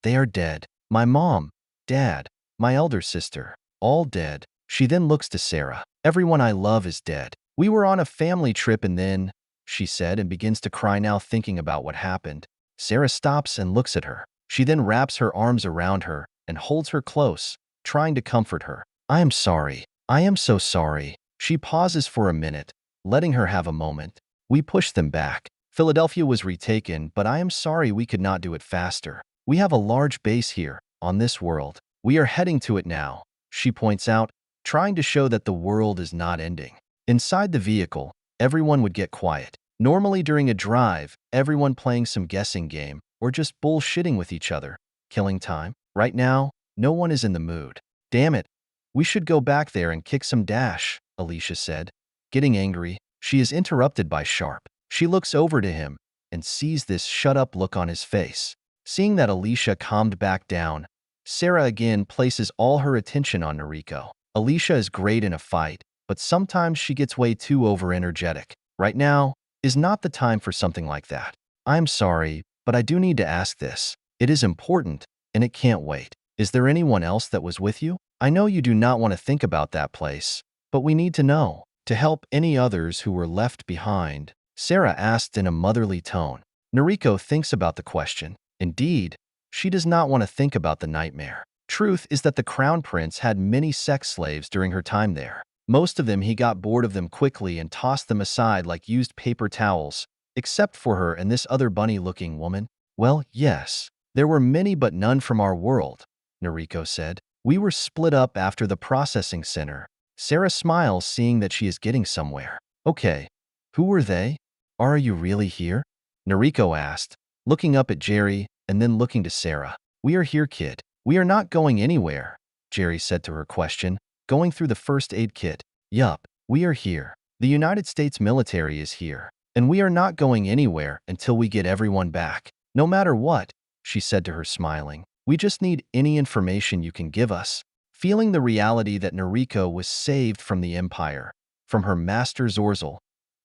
they are dead. My mom, dad, my elder sister, all dead. She then looks to Sarah. Everyone I love is dead. We were on a family trip and then, she said, and begins to cry now thinking about what happened. Sarah stops and looks at her. She then wraps her arms around her and holds her close, trying to comfort her. I am sorry. I am so sorry. She pauses for a minute, letting her have a moment. We pushed them back. Philadelphia was retaken, but I am sorry we could not do it faster. We have a large base here, on this world. We are heading to it now, she points out, trying to show that the world is not ending. Inside the vehicle, everyone would get quiet. Normally during a drive, everyone playing some guessing game or just bullshitting with each other, killing time. Right now, no one is in the mood. Damn it. We should go back there and kick some dash, Alicia said. Getting angry, she is interrupted by Sharpe. She looks over to him and sees this shut-up look on his face. Seeing that Alicia calmed back down, Sarah again places all her attention on Noriko. Alicia is great in a fight, but sometimes she gets way too over-energetic. Right now is not the time for something like that. I'm sorry, but I do need to ask this. It is important, and it can't wait. Is there anyone else that was with you? I know you do not want to think about that place, but we need to know. To help any others who were left behind, Sarah asked in a motherly tone. Noriko thinks about the question. Indeed, she does not want to think about the nightmare. Truth is that the crown prince had many sex slaves during her time there. Most of them he got bored of them quickly and tossed them aside like used paper towels, except for her and this other bunny-looking woman. Well, yes, there were many but none from our world, Noriko said. We were split up after the processing center. Sarah smiles, seeing that she is getting somewhere. Okay, who were they? Are you really here? Noriko asked, looking up at Jerry and then looking to Sarah. We are here, kid. We are not going anywhere, Jerry said to her question, going through the first aid kit. Yup, we are here. The United States military is here, and we are not going anywhere until we get everyone back. No matter what, she said to her, smiling. We just need any information you can give us. Feeling the reality that Noriko was saved from the Empire, from her master Zorzel,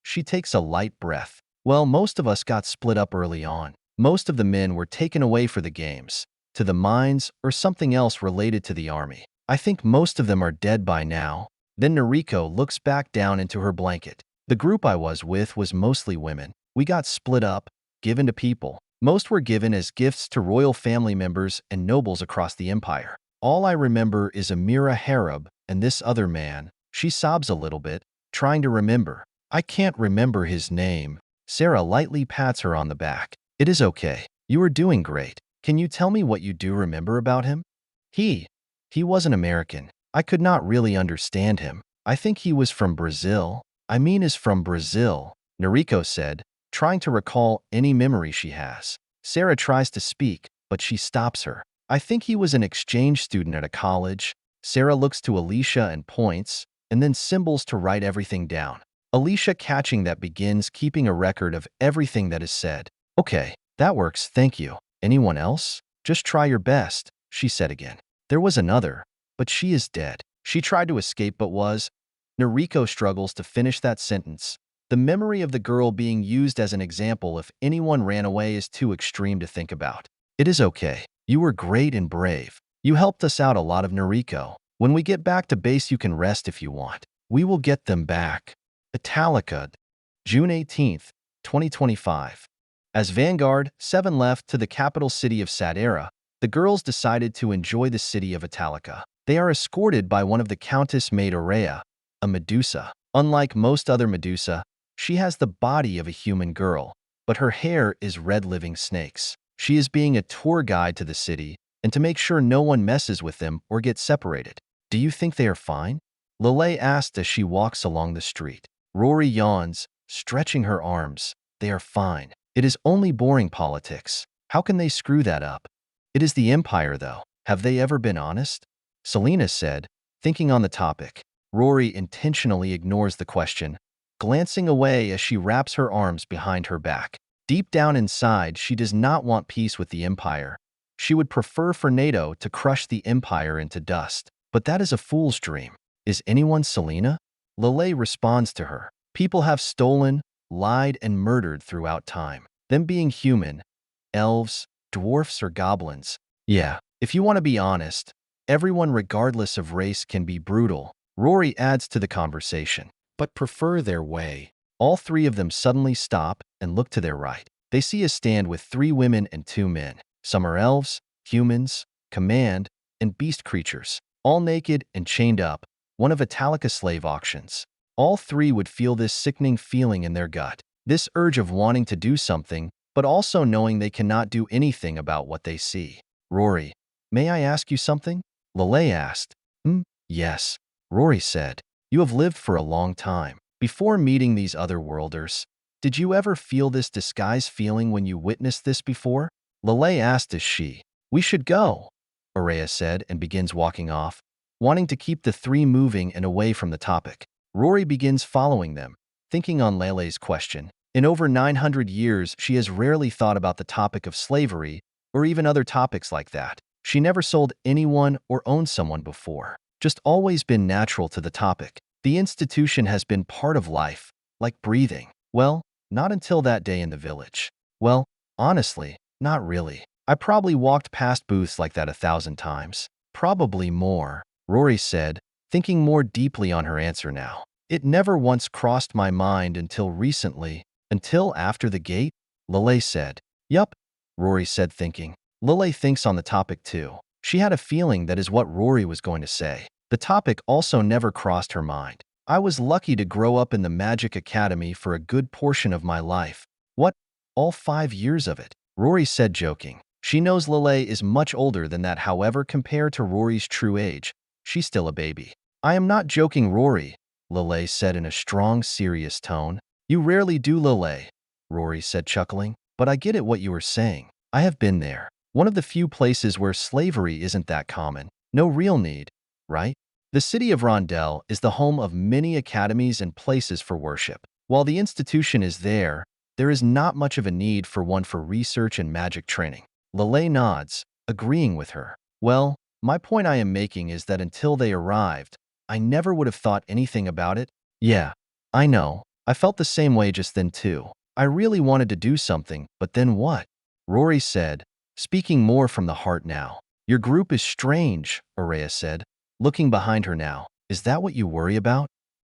she takes a light breath. Well, most of us got split up early on. Most of the men were taken away for the games, to the mines or something else related to the army. I think most of them are dead by now. Then Noriko looks back down into her blanket. The group I was with was mostly women. We got split up, given to people. Most were given as gifts to royal family members and nobles across the empire. All I remember is Amira Harab and this other man. She sobs a little bit, trying to remember. I can't remember his name. Sarah lightly pats her on the back. It is okay. You are doing great. Can you tell me what you do remember about him? He was an American. I could not really understand him. I think he was from Brazil. Is from Brazil, Noriko said, trying to recall any memory she has. Sarah tries to speak, but she stops her. I think he was an exchange student at a college. Sarah looks to Alicia and points, and then symbols to write everything down. Alicia, catching that, begins keeping a record of everything that is said. Okay, that works, thank you. Anyone else? Just try your best, she said again. There was another, but she is dead. She tried to escape but was. Noriko struggles to finish that sentence. The memory of the girl being used as an example if anyone ran away is too extreme to think about. It is okay. You were great and brave. You helped us out a lot of Noriko. When we get back to base you can rest if you want. We will get them back. Italica, June 18th, 2025. As Vanguard 7 left to the capital city of Sadera, the girls decided to enjoy the city of Italica. They are escorted by one of the Countess Maid Aurea, a Medusa. Unlike most other Medusa, she has the body of a human girl, but her hair is red living snakes. She is being a tour guide to the city, and to make sure no one messes with them or gets separated. Do you think they are fine? Lelei asked as she walks along the street. Rory yawns, stretching her arms. They are fine. It is only boring politics. How can they screw that up? It is the Empire, though. Have they ever been honest? Selena said, thinking on the topic. Rory intentionally ignores the question, glancing away as she wraps her arms behind her back. Deep down inside, she does not want peace with the Empire. She would prefer for NATO to crush the Empire into dust. But that is a fool's dream. Is anyone Selena? Lelei responds to her. People have stolen, lied, and murdered throughout time. Them being human, elves, dwarfs, or goblins. Yeah, if you want to be honest, everyone regardless of race can be brutal. Rory adds to the conversation, but prefer their way. All three of them suddenly stop and look to their right. They see a stand with 3 women and 2 men. Some are elves, humans, command, and beast creatures, all naked and chained up, one of Italica slave auctions. All 3 would feel this sickening feeling in their gut, this urge of wanting to do something, but also knowing they cannot do anything about what they see. Rory, may I ask you something? Lelei asked. Yes, Rory said. You have lived for a long time. Before meeting these otherworlders, did you ever feel this disguise feeling when you witnessed this before? Lelei asked as she. We should go, Aurea said and begins walking off, wanting to keep the 3 moving and away from the topic. Rory begins following them, thinking on Lelei's question. In over 900 years, she has rarely thought about the topic of slavery or even other topics like that. She never sold anyone or owned someone before. Just always been natural to the topic. The institution has been part of life, like breathing. Well, not until that day in the village. Well, honestly, not really. I probably walked past booths like that 1,000 times. Probably more, Rory said, thinking more deeply on her answer now. It never once crossed my mind until recently. Until after the gate? Lelei said. Yup, Rory said, thinking. Lelei thinks on the topic too. She had a feeling that is what Rory was going to say. The topic also never crossed her mind. I was lucky to grow up in the Magic Academy for a good portion of my life. What? All 5 years of it? Rory said, joking. She knows Lelei is much older than that, however, compared to Rory's true age, she's still a baby. I am not joking, Rory, Lelei said in a strong, serious tone. You rarely do, Lelei, Rory said, chuckling. But I get it what you were saying. I have been there. One of the few places where slavery isn't that common. No real need, right? The city of Rondell is the home of many academies and places for worship. While the institution is there is not much of a need for one for research and magic training. Lelei nods, agreeing with her. Well, my point I am making is that until they arrived, I never would have thought anything about it. Yeah, I know. I felt the same way just then too. I really wanted to do something, but then what? Rory said, speaking more from the heart now. Your group is strange, Aurea said, looking behind her now. Is that what you worry about?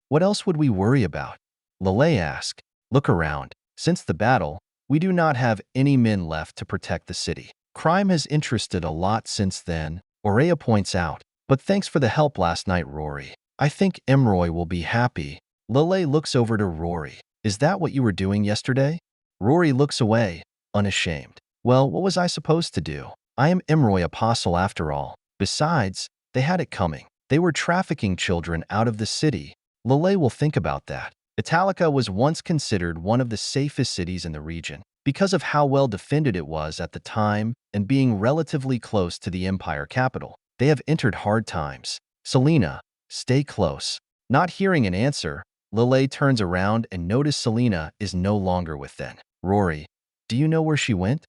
What else would we worry about? Lelei asked. Look around. Since the battle, we do not have any men left to protect the city. Crime has interested a lot since then, Aurea points out. But thanks for the help last night, Rory. I think Emroy will be happy. Lelei looks over to Rory. Is that what you were doing yesterday? Rory looks away, unashamed. Well, what was I supposed to do? I am Emroy Apostle after all. Besides, they had it coming. They were trafficking children out of the city. Lelei will think about that. Italica was once considered one of the safest cities in the region because of how well defended it was at the time and being relatively close to the Empire capital. They have entered hard times. Selena, stay close. Not hearing an answer, Lelei turns around and notices Selena is no longer with them. Rory, do you know where she went?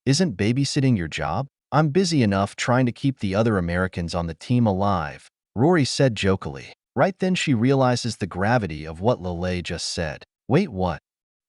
Isn't babysitting your job? I'm busy enough trying to keep the other Americans on the team alive, Rory said jokily. Right then she realizes the gravity of what Lelei just said. Wait, what?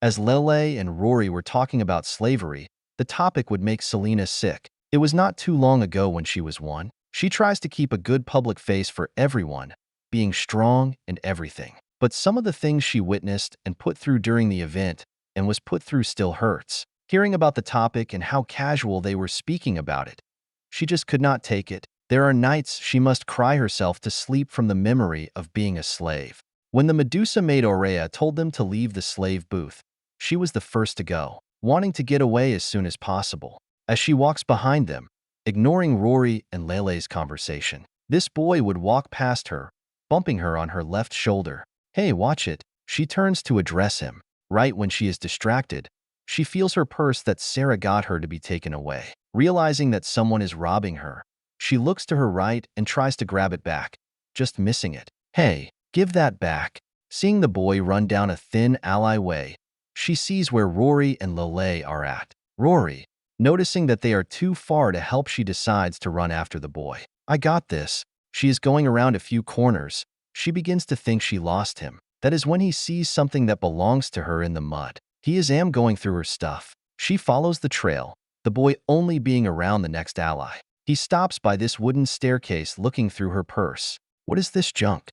As Lelei and Rory were talking about slavery, the topic would make Selena sick. It was not too long ago when she was one. She tries to keep a good public face for everyone, being strong and everything. But some of the things she witnessed and put through during the event and was put through still hurts. Hearing about the topic and how casual they were speaking about it, she just could not take it. There are nights she must cry herself to sleep from the memory of being a slave. When the Medusa maid Aurea told them to leave the slave booth, she was the first to go, wanting to get away as soon as possible. As she walks behind them, ignoring Rory and Lelei's conversation, this boy would walk past her, bumping her on her left shoulder. Hey, watch it. She turns to address him. Right when she is distracted, she feels her purse that Sarah got her to be taken away. Realizing that someone is robbing her, she looks to her right and tries to grab it back, just missing it. Hey, give that back. Seeing the boy run down a thin alleyway, she sees where Rory and Lelei are at. Rory, noticing that they are too far to help, she decides to run after the boy. I got this. She is going around a few corners. She begins to think she lost him. That is when he sees something that belongs to her in the mud. He is going through her stuff. She follows the trail, the boy only being around the next ally. He stops by this wooden staircase looking through her purse. What is this junk?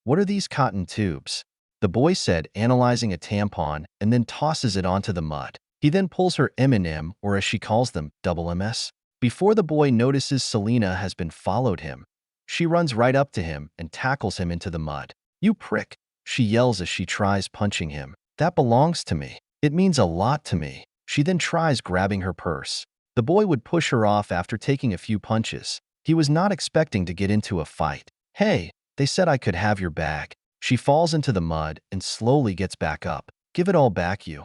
What are these cotton tubes? The boy said, analyzing a tampon, and then tosses it onto the mud. He then pulls her M&M, or as she calls them, double MS. Before the boy notices Selena has been followed him, she runs right up to him and tackles him into the mud. You prick, she yells as she tries punching him. That belongs to me. It means a lot to me. She then tries grabbing her purse. The boy would push her off after taking a few punches. He was not expecting to get into a fight. Hey, they said I could have your bag. She falls into the mud and slowly gets back up. Give it all back, you.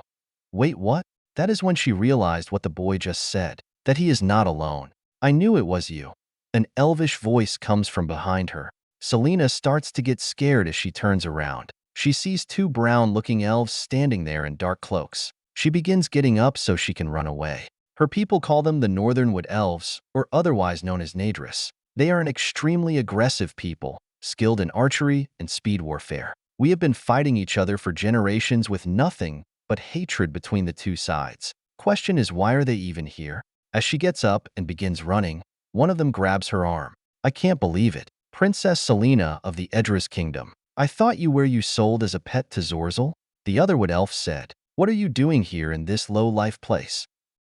Wait, what? That is when she realized what the boy just said, that he is not alone. I knew it was you. An elvish voice comes from behind her. Selena starts to get scared as she turns around. She sees two brown-looking elves standing there in dark cloaks. She begins getting up so she can run away. Her people call them the Northern Wood Elves, or otherwise known as Nadris. They are an extremely aggressive people, skilled in archery and speed warfare. We have been fighting each other for generations with nothing but hatred between the two sides. Question is, why are they even here? As she gets up and begins running, one of them grabs her arm. I can't believe it. Princess Selena of the Edris Kingdom. I thought you were sold as a pet to Zorzel? The other wood elf said. What are you doing here in this low-life place?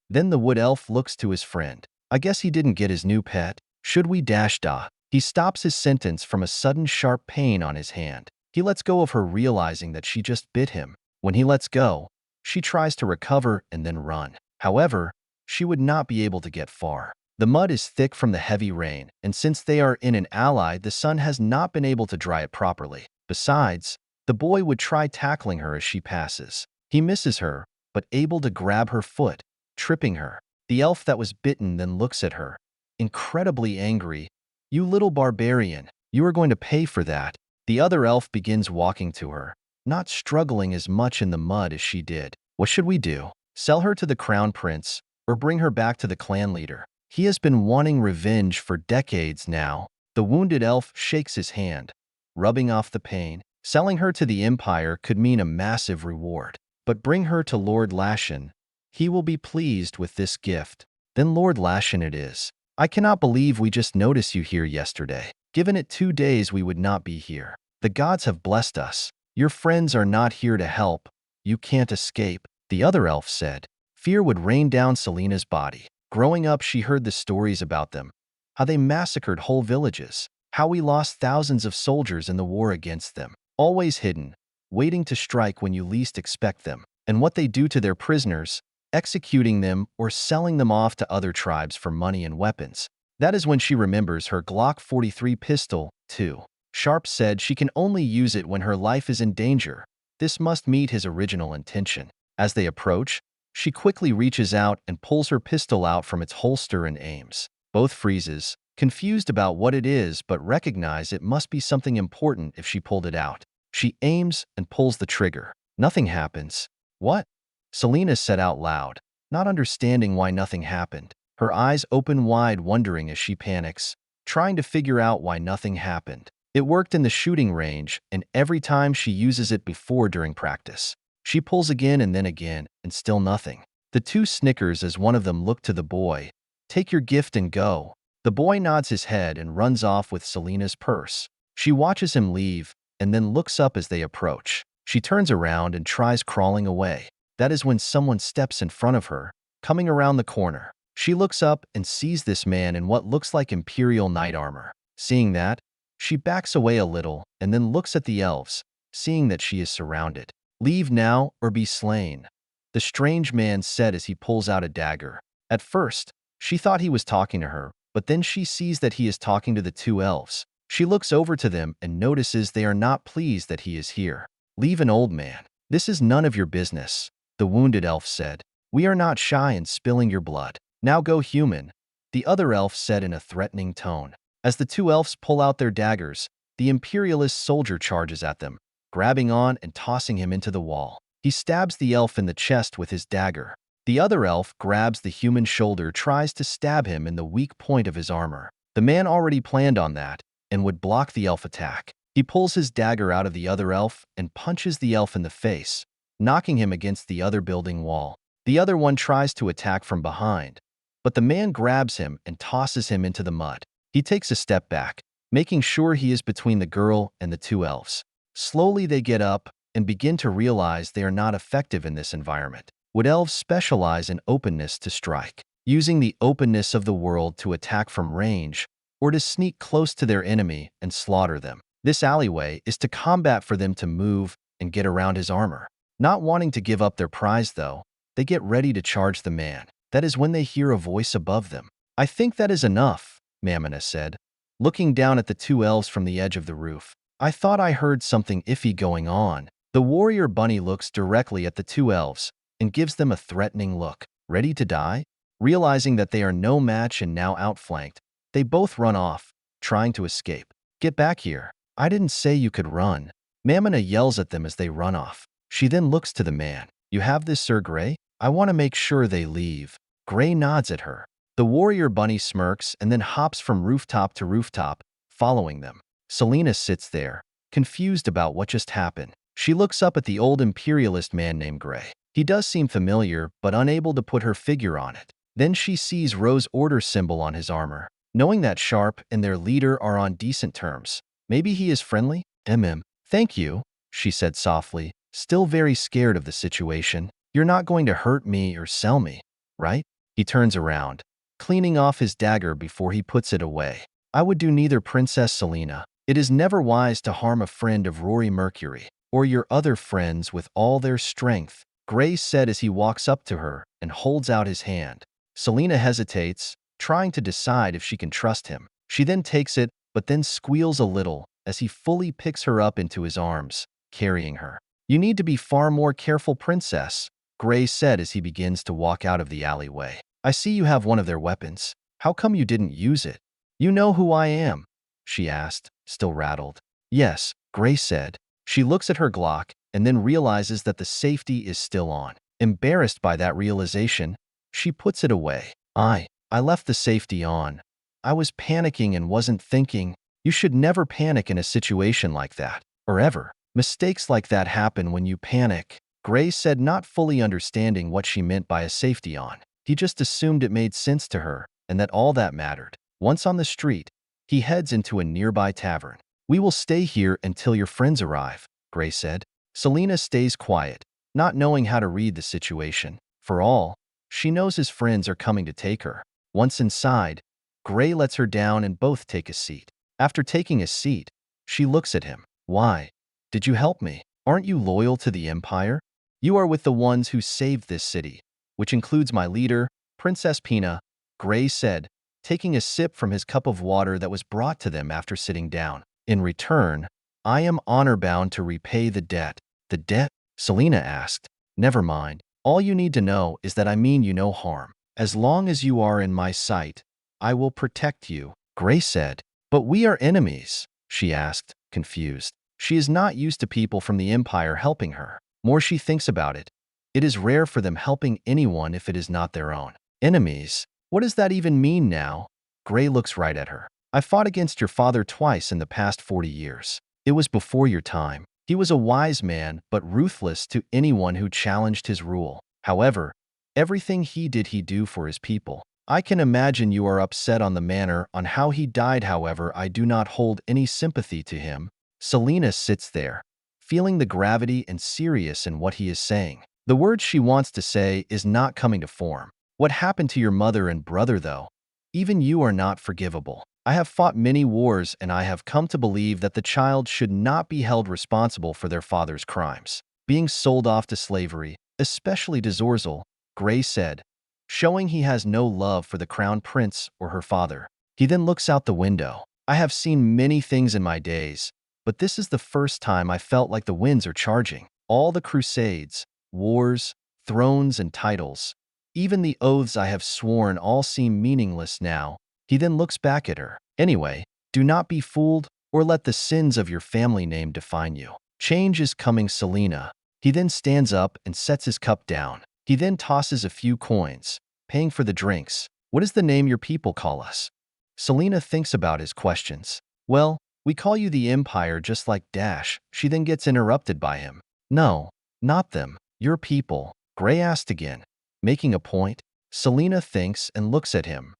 Then the wood elf looks to his friend. I guess he didn't get his new pet. Should we dash da? He stops his sentence from a sudden sharp pain on his hand. He lets go of her, realizing that she just bit him. When he lets go, she tries to recover and then run. However, she would not be able to get far. The mud is thick from the heavy rain, and since they are in an ally, the sun has not been able to dry it properly. Besides, the boy would try tackling her as she passes. He misses her, but able to grab her foot, tripping her. The elf that was bitten then looks at her, incredibly angry. You little barbarian, you are going to pay for that. The other elf begins walking to her, not struggling as much in the mud as she did. What should we do? Sell her to the crown prince, or bring her back to the clan leader? He has been wanting revenge for decades now. The wounded elf shakes his hand, rubbing off the pain. Selling her to the Empire could mean a massive reward. But bring her to Lord Lashen. He will be pleased with this gift. Then Lord Lashen it is. I cannot believe we just noticed you here yesterday. Given it 2 days, we would not be here. The gods have blessed us. Your friends are not here to help. You can't escape. The other elf said. Fear would rain down Selena's body. Growing up, she heard the stories about them, how they massacred whole villages, how we lost thousands of soldiers in the war against them, always hidden, waiting to strike when you least expect them, and what they do to their prisoners, executing them or selling them off to other tribes for money and weapons. That is when she remembers her Glock 43 pistol, too. Sharpe said she can only use it when her life is in danger. This must meet his original intention. As they approach, she quickly reaches out and pulls her pistol out from its holster and aims. Both freezes, confused about what it is, but recognize it must be something important if she pulled it out. She aims and pulls the trigger. Nothing happens. What? Selena said out loud, not understanding why nothing happened. Her eyes open wide, wondering as she panics, trying to figure out why nothing happened. It worked in the shooting range, and every time she uses it before during practice. She pulls again, and still nothing. The two snickers as one of them looked to the boy. Take your gift and go. The boy nods his head and runs off with Selena's purse. She watches him leave, and then looks up as they approach. She turns around and tries crawling away. That is when someone steps in front of her, coming around the corner. She looks up and sees this man in what looks like Imperial knight armor. Seeing that, she backs away a little and then looks at the elves, seeing that she is surrounded. Leave now or be slain, the strange man said as he pulls out a dagger. At first, she thought he was talking to her, but then she sees that he is talking to the two elves. She looks over to them and notices they are not pleased that he is here. Leave an old man. This is none of your business, the wounded elf said. We are not shy in spilling your blood. Now go, human, the other elf said in a threatening tone. As the two elves pull out their daggers, the imperialist soldier charges at them, grabbing on and tossing him into the wall. He stabs the elf in the chest with his dagger. The other elf grabs the human shoulder, tries to stab him in the weak point of his armor. The man already planned on that and would block the elf attack. He pulls his dagger out of the other elf and punches the elf in the face, knocking him against the other building wall. The other one tries to attack from behind, but the man grabs him and tosses him into the mud. He takes a step back, making sure he is between the girl and the two elves. Slowly they get up and begin to realize they are not effective in this environment. Would elves specialize in openness to strike, using the openness of the world to attack from range, or to sneak close to their enemy and slaughter them? This alleyway is to combat for them to move and get around his armor. Not wanting to give up their prize, though, they get ready to charge the man. That is when they hear a voice above them. "I think that is enough," Mamina said, looking down at the two elves from the edge of the roof. "I thought I heard something iffy going on." The warrior bunny looks directly at the two elves and gives them a threatening look. Ready to die? Realizing that they are no match and now outflanked, they both run off, trying to escape. "Get back here. I didn't say you could run." Mamina yells at them as they run off. She then looks to the man. "You have this, Sir Grey? I want to make sure they leave." Grey nods at her. The warrior bunny smirks and then hops from rooftop to rooftop, following them. Selena sits there, confused about what just happened. She looks up at the old imperialist man named Grey. He does seem familiar, but unable to put her figure on it. Then she sees Ro's order symbol on his armor. Knowing that Sharpe and their leader are on decent terms, maybe he is friendly? Thank you," she said softly, still very scared of the situation. "You're not going to hurt me or sell me, right?" He turns around, cleaning off his dagger before he puts it away. "I would do neither, Princess Selena. It is never wise to harm a friend of Rory Mercury, or your other friends with all their strength," Grey said as he walks up to her and holds out his hand. Selena hesitates, trying to decide if she can trust him. She then takes it, but then squeals a little as he fully picks her up into his arms, carrying her. "You need to be far more careful, Princess," Grey said as he begins to walk out of the alleyway. "I see you have one of their weapons. How come you didn't use it?" "You know who I am?" she asked, still rattled. "Yes," Grey said. She looks at her Glock and then realizes that the safety is still on. Embarrassed by that realization, she puts it away. I left the safety on. I was panicking and wasn't thinking." "You should never panic in a situation like that, or ever. Mistakes like that happen when you panic," Grey said, not fully understanding what she meant by a safety on. He just assumed it made sense to her and that all that mattered. Once on the street, he heads into a nearby tavern. "We will stay here until your friends arrive," Grey said. Selena stays quiet, not knowing how to read the situation. For all she knows, his friends are coming to take her. Once inside, Grey lets her down and both take a seat. After taking a seat, she looks at him. "Why did you help me? Aren't you loyal to the Empire? You are with the ones who saved this city, which includes my leader, Princess Pina," Grey said, taking a sip from his cup of water that was brought to them after sitting down. "In return, I am honor-bound to repay the debt." "The debt?" Selena asked. "Never mind. All you need to know is that I mean you no harm. As long as you are in my sight, I will protect you," Grey said. "But we are enemies," she asked, confused. She is not used to people from the Empire helping her. More she thinks about it, it is rare for them helping anyone if it is not their own. "Enemies? What does that even mean now?" Grey looks right at her. "I fought against your father twice in the past 40 years. It was before your time. He was a wise man, but ruthless to anyone who challenged his rule. However, everything he did for his people. I can imagine you are upset on the manner on how he died. However, I do not hold any sympathy to him." Selena sits there, feeling the gravity and serious in what he is saying. The words she wants to say is not coming to form. "What happened to your mother and brother, though? Even you are not forgivable. I have fought many wars, and I have come to believe that the child should not be held responsible for their father's crimes. Being sold off to slavery, especially to Zorzel," Grey said, showing he has no love for the crown prince or her father. He then looks out the window. "I have seen many things in my days, but this is the first time I felt like the winds are charging. All the crusades, wars, thrones, and titles, even the oaths I have sworn, all seem meaningless now." He then looks back at her. "Anyway, do not be fooled or let the sins of your family name define you. Change is coming, Selena. He then stands up and sets his cup down. He then tosses a few coins, paying for the drinks. What is the name your people call us? Selena thinks about his questions. Well, we call you the Empire just like Dash. She then gets interrupted by him. No, not them. Your people. Gray asked again. Making a point, Selena thinks and looks at him.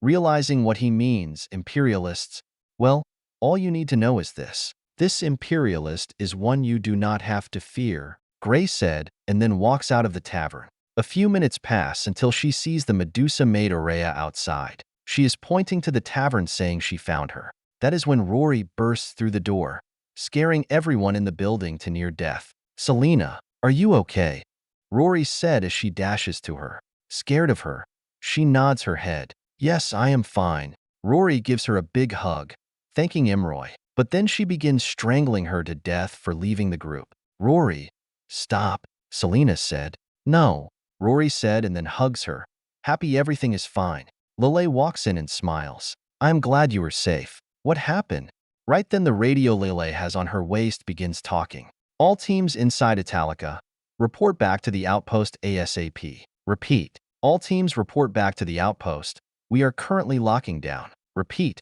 Realizing what he means, imperialists. Well, all you need to know is this. This imperialist is one you do not have to fear, Gray said, and then walks out of the tavern. A few minutes pass until she sees the Medusa maid Aurea outside. She is pointing to the tavern saying she found her. That is when Rory bursts through the door, scaring everyone in the building to near death. Selena, are you okay? Rory said as she dashes to her. Scared of her, she nods her head. Yes, I am fine. Rory gives her a big hug, thanking Imroy. But then she begins strangling her to death for leaving the group. Rory, stop, Selena said. No, Rory said and then hugs her. Happy everything is fine. Lelei walks in and smiles. I'm glad you were safe. What happened? Right then the radio Lelei has on her waist begins talking. All teams inside Italica, report back to the outpost ASAP. Repeat. All teams report back to the outpost. We are currently locking down. Repeat.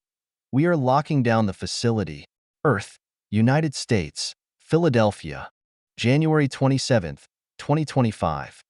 We are locking down the facility. Earth, United States, Philadelphia, January 27, 2025.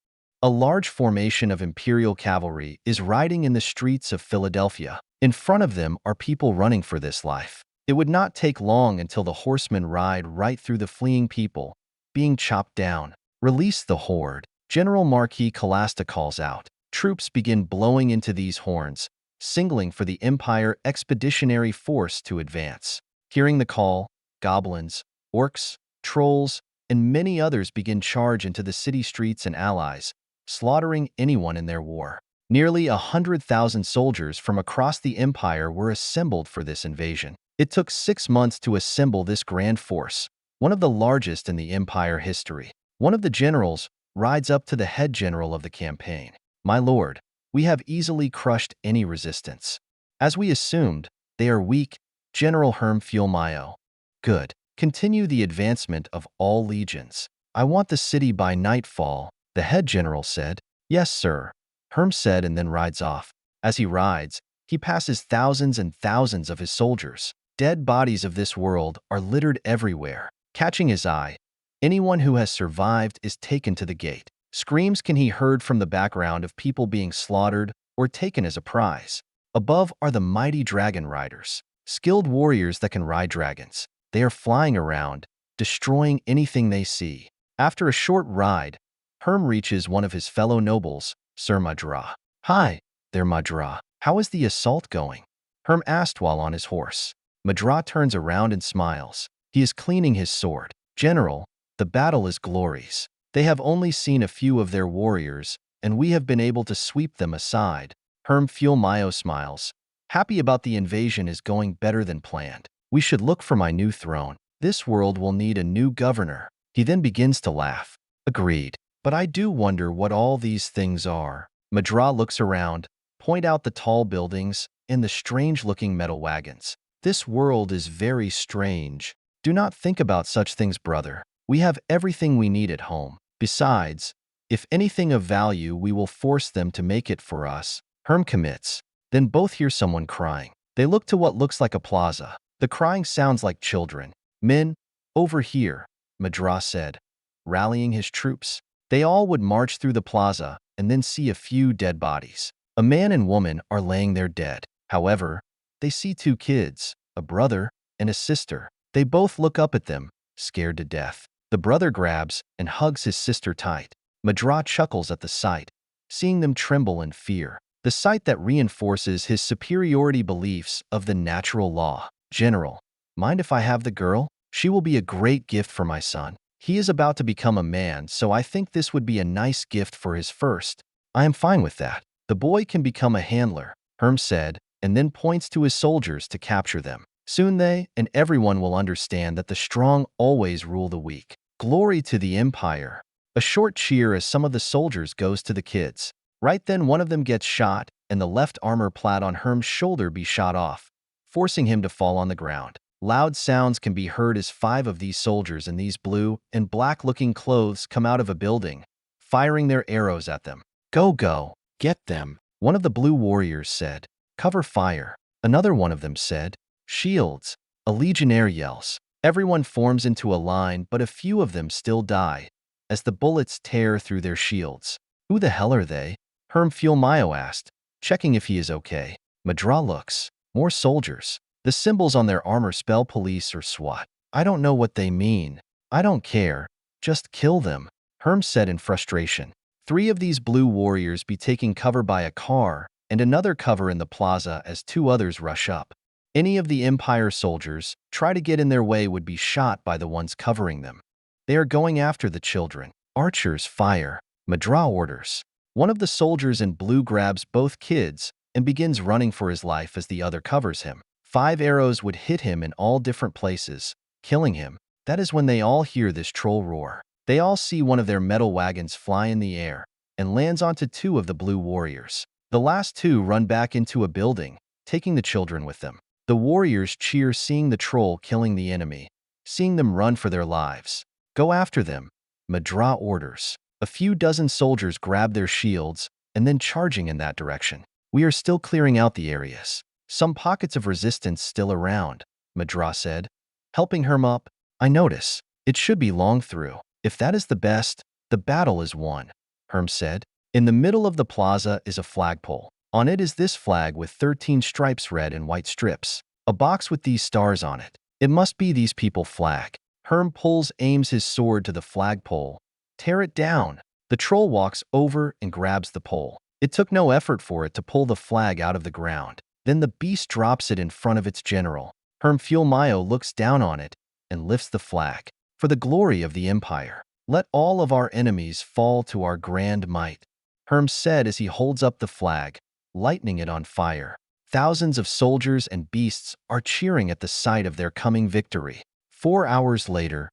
A large formation of Imperial cavalry is riding in the streets of Philadelphia. In front of them are people running for this life. It would not take long until the horsemen ride right through the fleeing people, being chopped down. Release the horde. General Marquis Calasta calls out. Troops begin blowing into these horns, signaling for the Empire Expeditionary Force to advance. Hearing the call, goblins, orcs, trolls, and many others begin charge into the city streets and allies, slaughtering anyone in their war. Nearly 100,000 soldiers from across the Empire were assembled for this invasion. It took 6 months to assemble this grand force, one of the largest in the Empire history. One of the generals rides up to the head general of the campaign. My lord, we have easily crushed any resistance. As we assumed, they are weak, General Herm Fielmayo. Good. Continue the advancement of all legions. I want the city by nightfall, the head general said. Yes, sir, Herm said and then rides off. As he rides, he passes thousands and thousands of his soldiers. Dead bodies of this world are littered everywhere. Catching his eye, anyone who has survived is taken to the gate. Screams can be heard from the background of people being slaughtered or taken as a prize. Above are the mighty dragon riders, skilled warriors that can ride dragons. They are flying around, destroying anything they see. After a short ride, Herm reaches one of his fellow nobles, Sir Madra. Hi, there Madra. How is the assault going? Herm asked while on his horse. Madra turns around and smiles. He is cleaning his sword. General, the battle is glorious. They have only seen a few of their warriors, and we have been able to sweep them aside. Herm Fielmayo smiles. Happy about the invasion is going better than planned. We should look for my new throne. This world will need a new governor. He then begins to laugh. Agreed. But I do wonder what all these things are. Madra looks around, point out the tall buildings and the strange-looking metal wagons. This world is very strange. Do not think about such things, brother. We have everything we need at home. Besides, if anything of value, we will force them to make it for us. Herm commits. Then both hear someone crying. They look to what looks like a plaza. The crying sounds like children. Men, over here, Madra said, rallying his troops. They all would march through the plaza and then see a few dead bodies. A man and woman are laying there dead. However, they see 2 kids, a brother and a sister. They both look up at them, scared to death. The brother grabs and hugs his sister tight. Madra chuckles at the sight, seeing them tremble in fear. The sight that reinforces his superiority beliefs of the natural law. General, mind if I have the girl? She will be a great gift for my son. He is about to become a man, so I think this would be a nice gift for his first. I am fine with that. The boy can become a handler, Herm said, and then points to his soldiers to capture them. Soon they and everyone will understand that the strong always rule the weak. Glory to the Empire. A short cheer as some of the soldiers goes to the kids. Right then one of them gets shot, and the left armor plate on Herm's shoulder be shot off, forcing him to fall on the ground. Loud sounds can be heard as 5 of these soldiers in these blue and black-looking clothes come out of a building, firing their arrows at them. "Go, go! Get them!" one of the blue warriors said. "Cover fire!" Another one of them said. "Shields!" A legionnaire yells. Everyone forms into a line, but a few of them still die as the bullets tear through their shields. "Who the hell are they?" Falmart asked, checking if he is okay. Madra looks. More soldiers. The symbols on their armor spell police or SWAT. "I don't know what they mean." "I don't care. Just kill them," Herm said in frustration. 3 of these blue warriors be taking cover by a car and another cover in the plaza as 2 others rush up. Any of the Empire soldiers try to get in their way would be shot by the ones covering them. They are going after the children. "Archers, fire!" Madra orders. One of the soldiers in blue grabs both kids and begins running for his life as the other covers him. 5 arrows would hit him in all different places, killing him. That is when they all hear this troll roar. They all see one of their metal wagons fly in the air and lands onto 2 of the blue warriors. The last 2 run back into a building, taking the children with them. The warriors cheer seeing the troll killing the enemy, seeing them run for their lives. "Go after them," Madra orders. A few dozen soldiers grab their shields and then charging in that direction. "We are still clearing out the areas. Some pockets of resistance still around," Madra said, helping Herm up. "I notice. It should be long through. If that is the best, the battle is won," Herm said. In the middle of the plaza is a flagpole. On it is this flag with 13 stripes, red and white strips. A box with these stars on it. "It must be these people flag." Herm aims his sword to the flagpole. "Tear it down." The troll walks over and grabs the pole. It took no effort for it to pull the flag out of the ground. Then the beast drops it in front of its general. Falmart looks down on it and lifts the flag. "For the glory of the Empire, let all of our enemies fall to our grand might," Herm said as he holds up the flag, lighting it on fire. Thousands of soldiers and beasts are cheering at the sight of their coming victory. 4 hours later,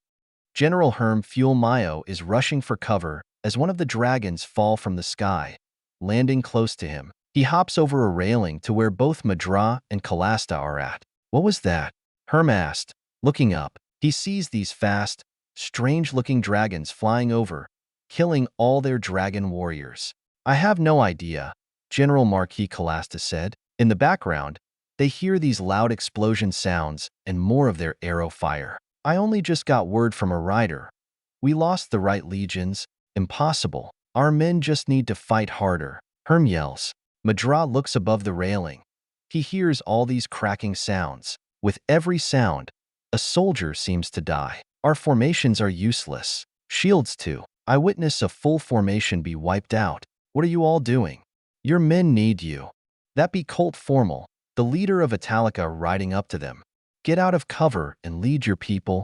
General Falmart is rushing for cover as one of the dragons fall from the sky, landing close to him. He hops over a railing to where both Madra and Kalasta are at. "What was that?" Herm asked. Looking up, he sees these fast, strange-looking dragons flying over, killing all their dragon warriors. "I have no idea," General Marquis Kalasta said. In the background, they hear these loud explosion sounds and more of their arrow fire. "I only just got word from a rider. We lost the right legions. Impossible. Our men just need to fight harder," Herm yells. Madra looks above the railing. He hears all these cracking sounds. With every sound, a soldier seems to die. "Our formations are useless. Shields too. I witness a full formation be wiped out. What are you all doing? Your men need you." That be Colt Formal, the leader of Italica, riding up to them. "Get out of cover and lead your people."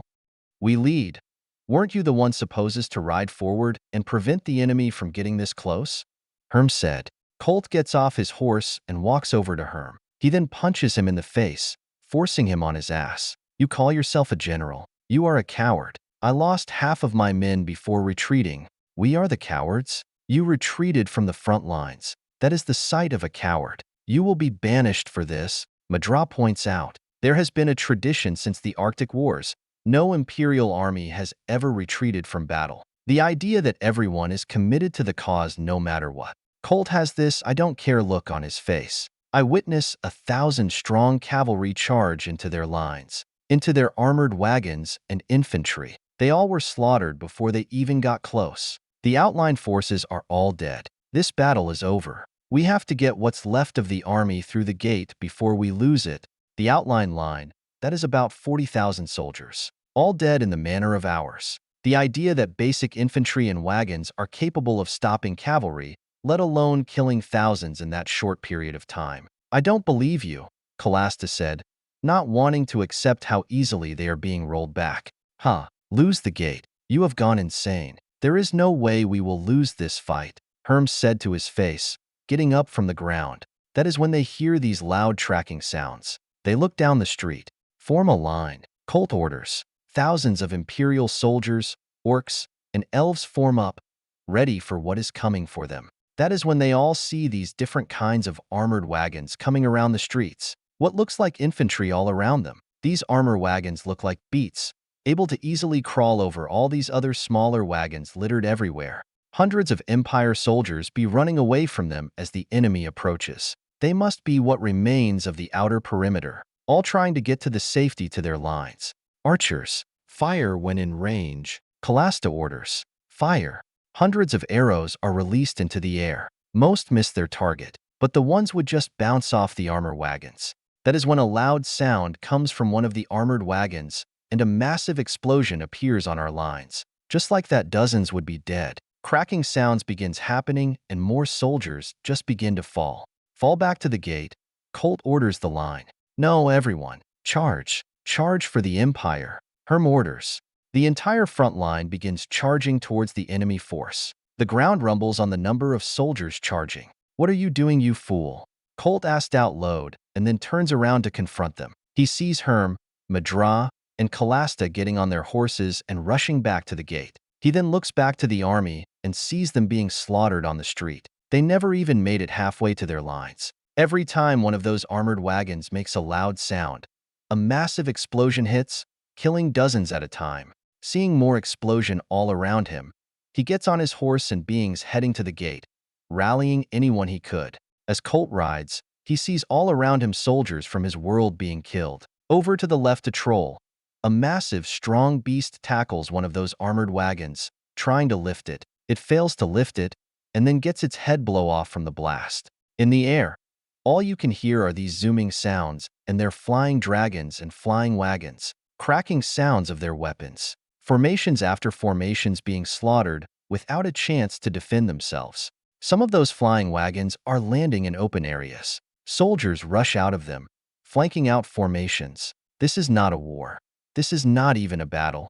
"We lead. Weren't you the one supposed to ride forward and prevent the enemy from getting this close?" Herm said. Colt gets off his horse and walks over to Herm. He then punches him in the face, forcing him on his ass. "You call yourself a general? You are a coward. I lost half of my men before retreating. We are the cowards? You retreated from the front lines. That is the sight of a coward. You will be banished for this," Madra points out. There has been a tradition since the Arctic Wars. No imperial army has ever retreated from battle. The idea that everyone is committed to the cause no matter what. Colt has this "I don't care" look on his face. "I witness 1,000-strong cavalry charge into their lines, into their armored wagons and infantry. They all were slaughtered before they even got close. The outline forces are all dead. This battle is over. We have to get what's left of the army through the gate before we lose it." The outline line, that is about 40,000 soldiers, all dead in the manner of ours. The idea that basic infantry and wagons are capable of stopping cavalry, let alone killing thousands in that short period of time. "I don't believe you," Kalasta said, not wanting to accept how easily they are being rolled back. "Huh, lose the gate. You have gone insane. There is no way we will lose this fight," Herm said to his face, getting up from the ground. That is when they hear these loud tracking sounds. They look down the street. "Form a line," Colt orders. Thousands of Imperial soldiers, orcs, and elves form up, ready for what is coming for them. That is when they all see these different kinds of armored wagons coming around the streets. What looks like infantry all around them. These armor wagons look like beets, able to easily crawl over all these other smaller wagons littered everywhere. Hundreds of Empire soldiers be running away from them as the enemy approaches. They must be what remains of the outer perimeter, all trying to get to the safety to their lines. Archers, fire when in range. Calasta orders, fire. Hundreds of arrows are released into the air. Most miss their target, but the ones would just bounce off the armor wagons. That is when a loud sound comes from one of the armored wagons, and a massive explosion appears on our lines. Just like that, dozens would be dead. Cracking sounds begins happening, and more soldiers just begin to fall. Fall back to the gate. Colt orders the line. No, everyone. Charge. Charge for the Empire. Herm orders. The entire front line begins charging towards the enemy force. The ground rumbles on the number of soldiers charging. What are you doing, you fool? Colt asked out loud, and then turns around to confront them. He sees Herm, Madra, and Calasta getting on their horses and rushing back to the gate. He then looks back to the army and sees them being slaughtered on the street. They never even made it halfway to their lines. Every time one of those armored wagons makes a loud sound, a massive explosion hits, killing dozens at a time. Seeing more explosion all around him, he gets on his horse and beings heading to the gate, rallying anyone he could. As Colt rides, he sees all around him soldiers from his world being killed. Over to the left, a troll. A massive, strong beast tackles one of those armored wagons, trying to lift it. It fails to lift it, and then gets its head blow off from the blast. In the air, all you can hear are these zooming sounds, and their flying dragons and flying wagons, cracking sounds of their weapons. Formations after formations being slaughtered without a chance to defend themselves. Some of those flying wagons are landing in open areas. Soldiers rush out of them, flanking out formations. This is not a war. This is not even a battle.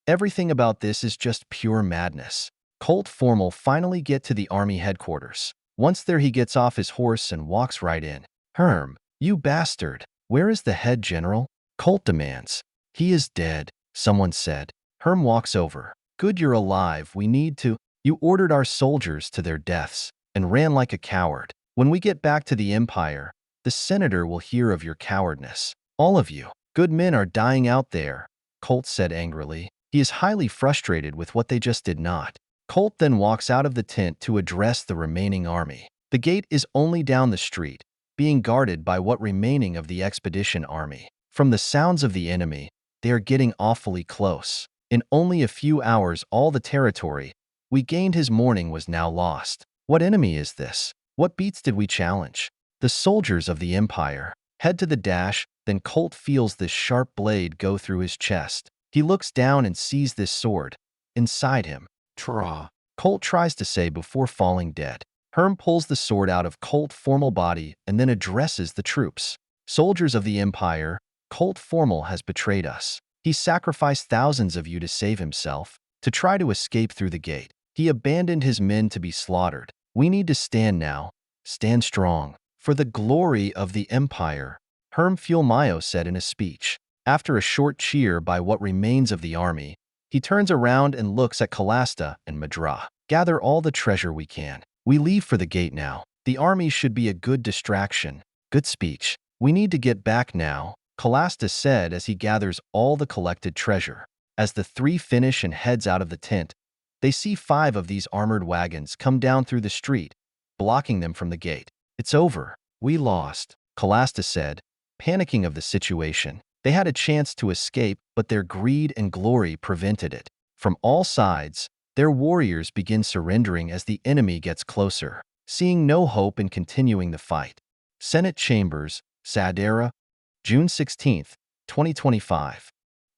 Everything about this is just pure madness. Colt Formal finally get to the army headquarters. Once there, he gets off his horse and walks right in. Herm, you bastard. Where is the head general? Colt demands. He is dead, someone said. Herm walks over. Good, you're alive. We need to. You ordered our soldiers to their deaths and ran like a coward. When we get back to the Empire, the senator will hear of your cowardness. All of you. Good men are dying out there, Colt said angrily. He is highly frustrated with what they just did not. Colt then walks out of the tent to address the remaining army. The gate is only down the street, being guarded by what remaining of the expedition army. From the sounds of the enemy, they are getting awfully close. In only a few hours, all the territory we gained his morning was now lost. What enemy is this? What beats did we challenge? The soldiers of the Empire. Head to the dash, then Colt feels this sharp blade go through his chest. He looks down and sees this sword. Inside him. Tra. Colt tries to say before falling dead. Herm pulls the sword out of Colt Formal body and then addresses the troops. Soldiers of the Empire, Colt Formal has betrayed us. He sacrificed thousands of you to save himself, to try to escape through the gate. He abandoned his men to be slaughtered. We need to stand now. Stand strong. For the glory of the Empire, Herm Fulmayo said in a speech. After a short cheer by what remains of the army, he turns around and looks at Calasta and Madra. Gather all the treasure we can. We leave for the gate now. The army should be a good distraction. Good speech. We need to get back now, Calasta said as he gathers all the collected treasure. As the three finish and heads out of the tent, they see 5 of these armored wagons come down through the street, blocking them from the gate. It's over. We lost, Calasta said, panicking of the situation. They had a chance to escape, but their greed and glory prevented it. From all sides, their warriors begin surrendering as the enemy gets closer, seeing no hope in continuing the fight. Senate Chambers, Sadera, June 16, 2025.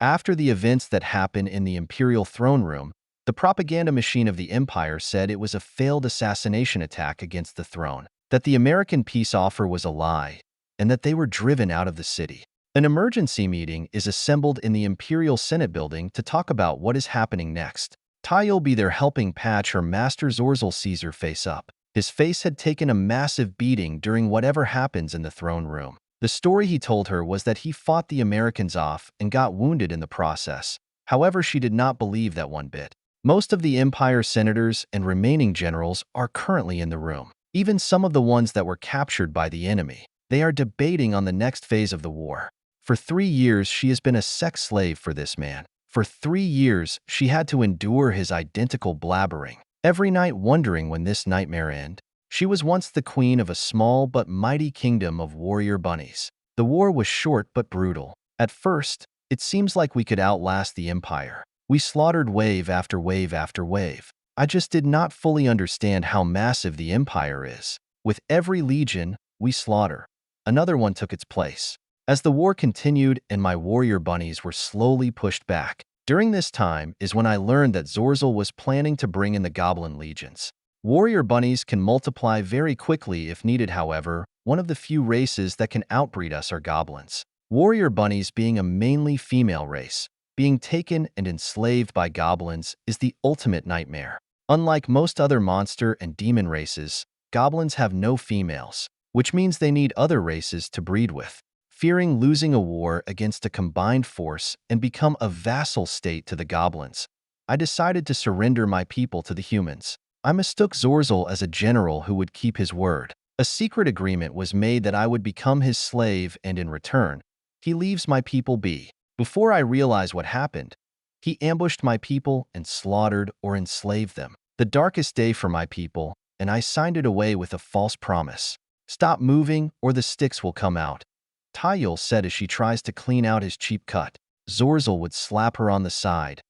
After the events that happen in the Imperial Throne Room, the propaganda machine of the Empire said it was a failed assassination attack against the throne, that the American peace offer was a lie, and that they were driven out of the city. An emergency meeting is assembled in the Imperial Senate building to talk about what is happening next. Ty'll be there helping patch her master Zorzal Caesar face up. His face had taken a massive beating during whatever happens in the throne room. The story he told her was that he fought the Americans off and got wounded in the process. However, she did not believe that one bit. Most of the Empire senators and remaining generals are currently in the room. Even some of the ones that were captured by the enemy. They are debating on the next phase of the war. For 3 years, she has been a sex slave for this man. For 3 years, she had to endure his identical blabbering, every night wondering when this nightmare end. She was once the queen of a small but mighty kingdom of warrior bunnies. The war was short but brutal. At first, it seems like we could outlast the Empire. We slaughtered wave after wave after wave. I just did not fully understand how massive the Empire is. With every legion we slaughter, another one took its place. As the war continued and my warrior bunnies were slowly pushed back, during this time is when I learned that Zorzel was planning to bring in the goblin legions. Warrior bunnies can multiply very quickly if needed, however. One of the few races that can outbreed us are goblins. Warrior bunnies, being a mainly female race, being taken and enslaved by goblins is the ultimate nightmare. Unlike most other monster and demon races, goblins have no females, which means they need other races to breed with. Fearing losing a war against a combined force and become a vassal state to the goblins, I decided to surrender my people to the humans. I mistook Zorzel as a general who would keep his word. A secret agreement was made that I would become his slave, and in return, he leaves my people be. Before I realized what happened, he ambushed my people and slaughtered or enslaved them. The darkest day for my people, and I signed it away with a false promise. Stop moving or the sticks will come out, Tayul said as she tries to clean out his cheap cut. Zorzel would slap her on the side,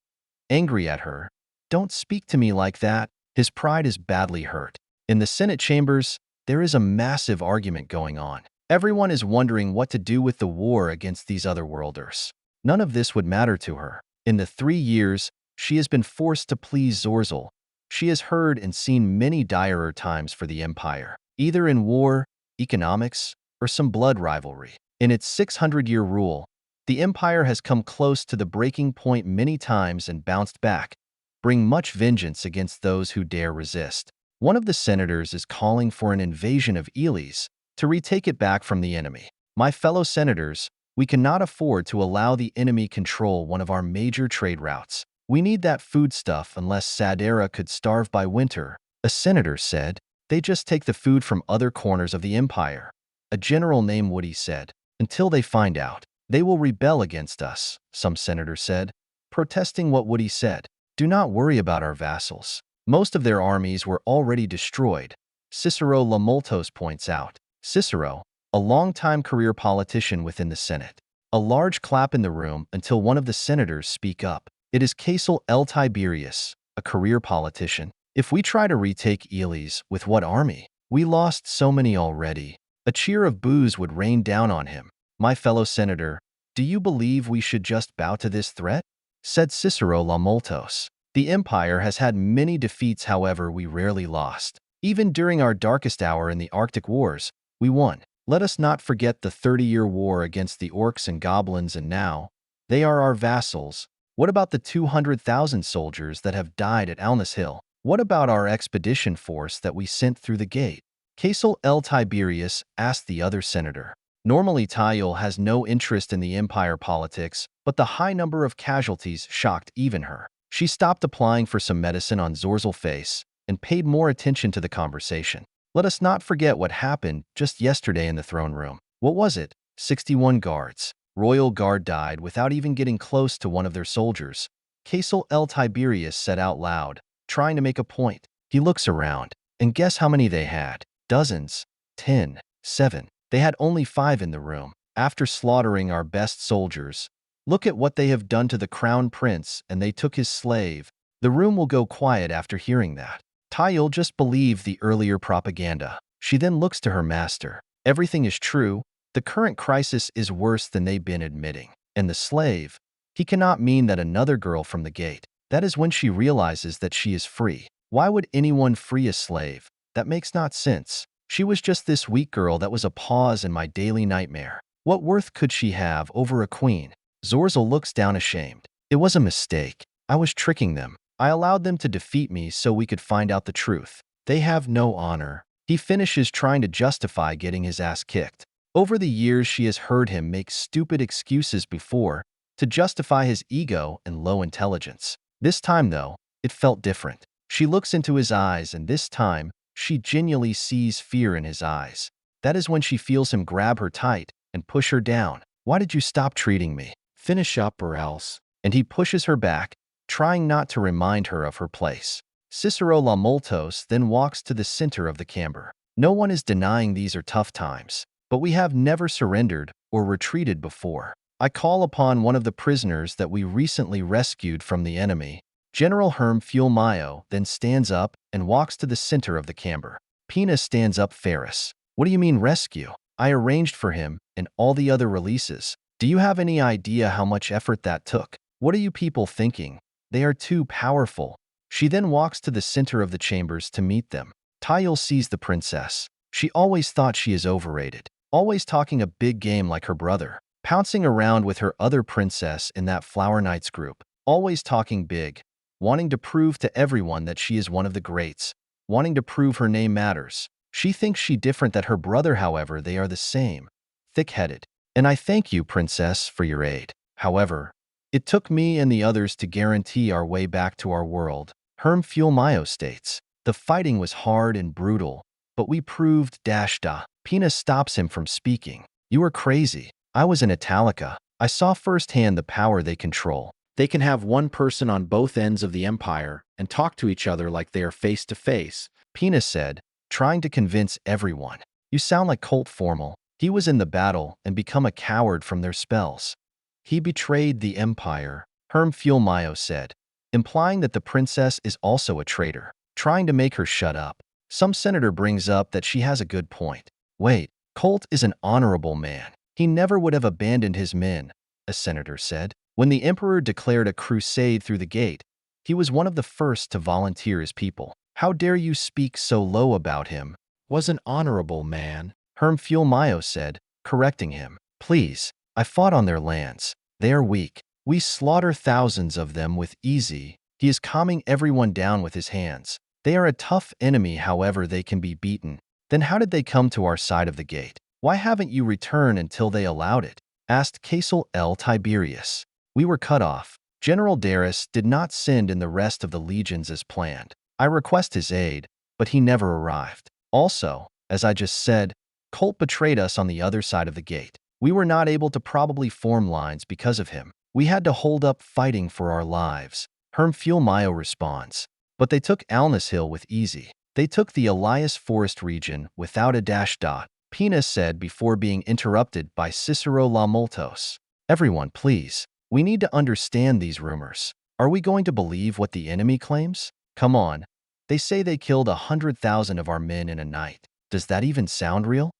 angry at her. Don't speak to me like that. His pride is badly hurt. In the Senate chambers, there is a massive argument going on. Everyone is wondering what to do with the war against these otherworlders. None of this would matter to her. In the 3 years, she has been forced to please Zorzel. She has heard and seen many direr times for the Empire, either in war, economics, or some blood rivalry. In its 600-year rule, the Empire has come close to the breaking point many times and bounced back, bring much vengeance against those who dare resist. One of the senators is calling for an invasion of Elis to retake it back from the enemy. My fellow senators, we cannot afford to allow the enemy control one of our major trade routes. We need that foodstuff unless Sadera could starve by winter, a senator said. They just take the food from other corners of the Empire. A general named Woody said. Until they find out, they will rebel against us, some senator said, protesting what Woody said. Do not worry about our vassals. Most of their armies were already destroyed, Cicero Lamoltos points out. Cicero, a long-time career politician within the Senate. A large clap in the room until one of the senators speak up. It is Casel L. Tiberius, a career politician. If we try to retake Elis, with what army? We lost so many already. A cheer of boos would rain down on him. My fellow senator, do you believe we should just bow to this threat? Said Cicero Lamoltos. The Empire has had many defeats, however we rarely lost. Even during our darkest hour in the Arctic Wars, we won. Let us not forget the 30-year war against the orcs and goblins, and now, they are our vassals. What about the 200,000 soldiers that have died at Alness Hill? What about our expedition force that we sent through the gate? Casel L. Tiberius asked the other senator. Normally Tayul has no interest in the Empire politics, but the high number of casualties shocked even her. She stopped applying for some medicine on Zorzel's face and paid more attention to the conversation. Let us not forget what happened just yesterday in the throne room. What was it? 61 guards. Royal Guard died without even getting close to one of their soldiers. Casel L. Tiberius said out loud, trying to make a point. He looks around, and guess how many they had? Dozens. 10. 7. They had only 5 in the room. After slaughtering our best soldiers, look at what they have done to the crown prince, and they took his slave. The room will go quiet after hearing that. Tayul just believed the earlier propaganda. She then looks to her master. Everything is true. The current crisis is worse than they've been admitting. And the slave, he cannot mean that another girl from the gate. That is when she realizes that she is free. Why would anyone free a slave? That makes not sense. She was just this weak girl that was a pause in my daily nightmare. What worth could she have over a queen? Zorzel looks down ashamed. It was a mistake. I was tricking them. I allowed them to defeat me so we could find out the truth. They have no honor. He finishes trying to justify getting his ass kicked. Over the years, she has heard him make stupid excuses before to justify his ego and low intelligence. This time, though, it felt different. She looks into his eyes, and this time, she genuinely sees fear in his eyes. That is when she feels him grab her tight and push her down. Why did you stop treating me? Finish up or else. And he pushes her back, trying not to remind her of her place. Cicero Lamoltos then walks to the center of the camber. No one is denying these are tough times, but we have never surrendered or retreated before. I call upon one of the prisoners that we recently rescued from the enemy. General Herm Fulmayo then stands up and walks to the center of the camber. Pina stands up. Ferris, what do you mean rescue? I arranged for him and all the other releases. Do you have any idea how much effort that took? What are you people thinking? They are too powerful. She then walks to the center of the chambers to meet them. Tayul sees the princess. She always thought she is overrated, always talking a big game like her brother, pouncing around with her other princess in that Flower Knights group, always talking big, wanting to prove to everyone that she is one of the greats, wanting to prove her name matters. She thinks she different than her brother, however, they are the same. Thick-headed. And I thank you, princess, for your aid. However, it took me and the others to guarantee our way back to our world. Herm Fulmayo states, the fighting was hard and brutal, but we proved -da. Pina stops him from speaking. You are crazy. I was in Italica. I saw firsthand the power they control. They can have one person on both ends of the empire and talk to each other like they are face to face, Pina said, trying to convince everyone. You sound like Colt Formal. He was in the battle and become a coward from their spells. He betrayed the empire, Herm Fulmayo said, implying that the princess is also a traitor, trying to make her shut up. Some senator brings up that she has a good point. Wait, Colt is an honorable man. He never would have abandoned his men, a senator said. When the emperor declared a crusade through the gate, he was one of the first to volunteer his people. How dare you speak so low about him? Was an honorable man, Herm Fulmayo said, correcting him. Please, I fought on their lands. They are weak. We slaughter thousands of them with easy. He is calming everyone down with his hands. They are a tough enemy, however they can be beaten. Then how did they come to our side of the gate? Why haven't you returned until they allowed it? Asked Caesar L. Tiberius. We were cut off. General Darius did not send in the rest of the legions as planned. I request his aid, but he never arrived. Also, as I just said, Colt betrayed us on the other side of the gate. We were not able to probably form lines because of him. We had to hold up fighting for our lives. Herm Fulmayo responds. But they took Alness Hill with easy. They took the Elias Forest region without a -. Pina said before being interrupted by Cicero Lamoltos. Everyone, please. We need to understand these rumors. Are we going to believe what the enemy claims? Come on. They say they killed 100,000 of our men in a night. Does that even sound real?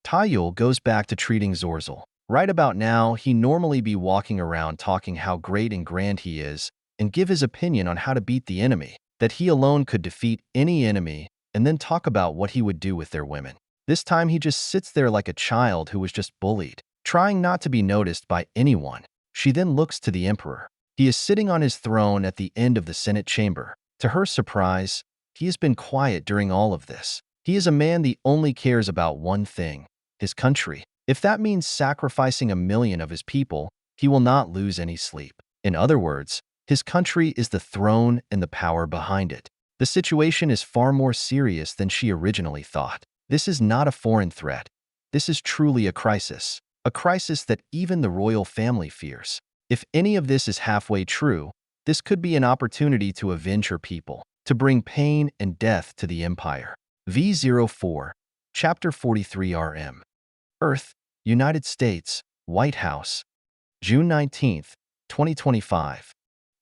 Tayul goes back to treating Zorzel. Right about now, he normally be walking around talking how great and grand he is and give his opinion on how to beat the enemy, that he alone could defeat any enemy, and then talk about what he would do with their women. This time he just sits there like a child who was just bullied, trying not to be noticed by anyone. She then looks to the emperor. He is sitting on his throne at the end of the Senate chamber. To her surprise, he has been quiet during all of this. He is a man that only cares about one thing, his country. If that means sacrificing 1 million of his people, he will not lose any sleep. In other words, his country is the throne and the power behind it. The situation is far more serious than she originally thought. This is not a foreign threat. This is truly a crisis that even the royal family fears. If any of this is halfway true, this could be an opportunity to avenge her people, to bring pain and death to the empire. V04, Chapter 43 RM. Earth, United States, White House, June 19, 2025.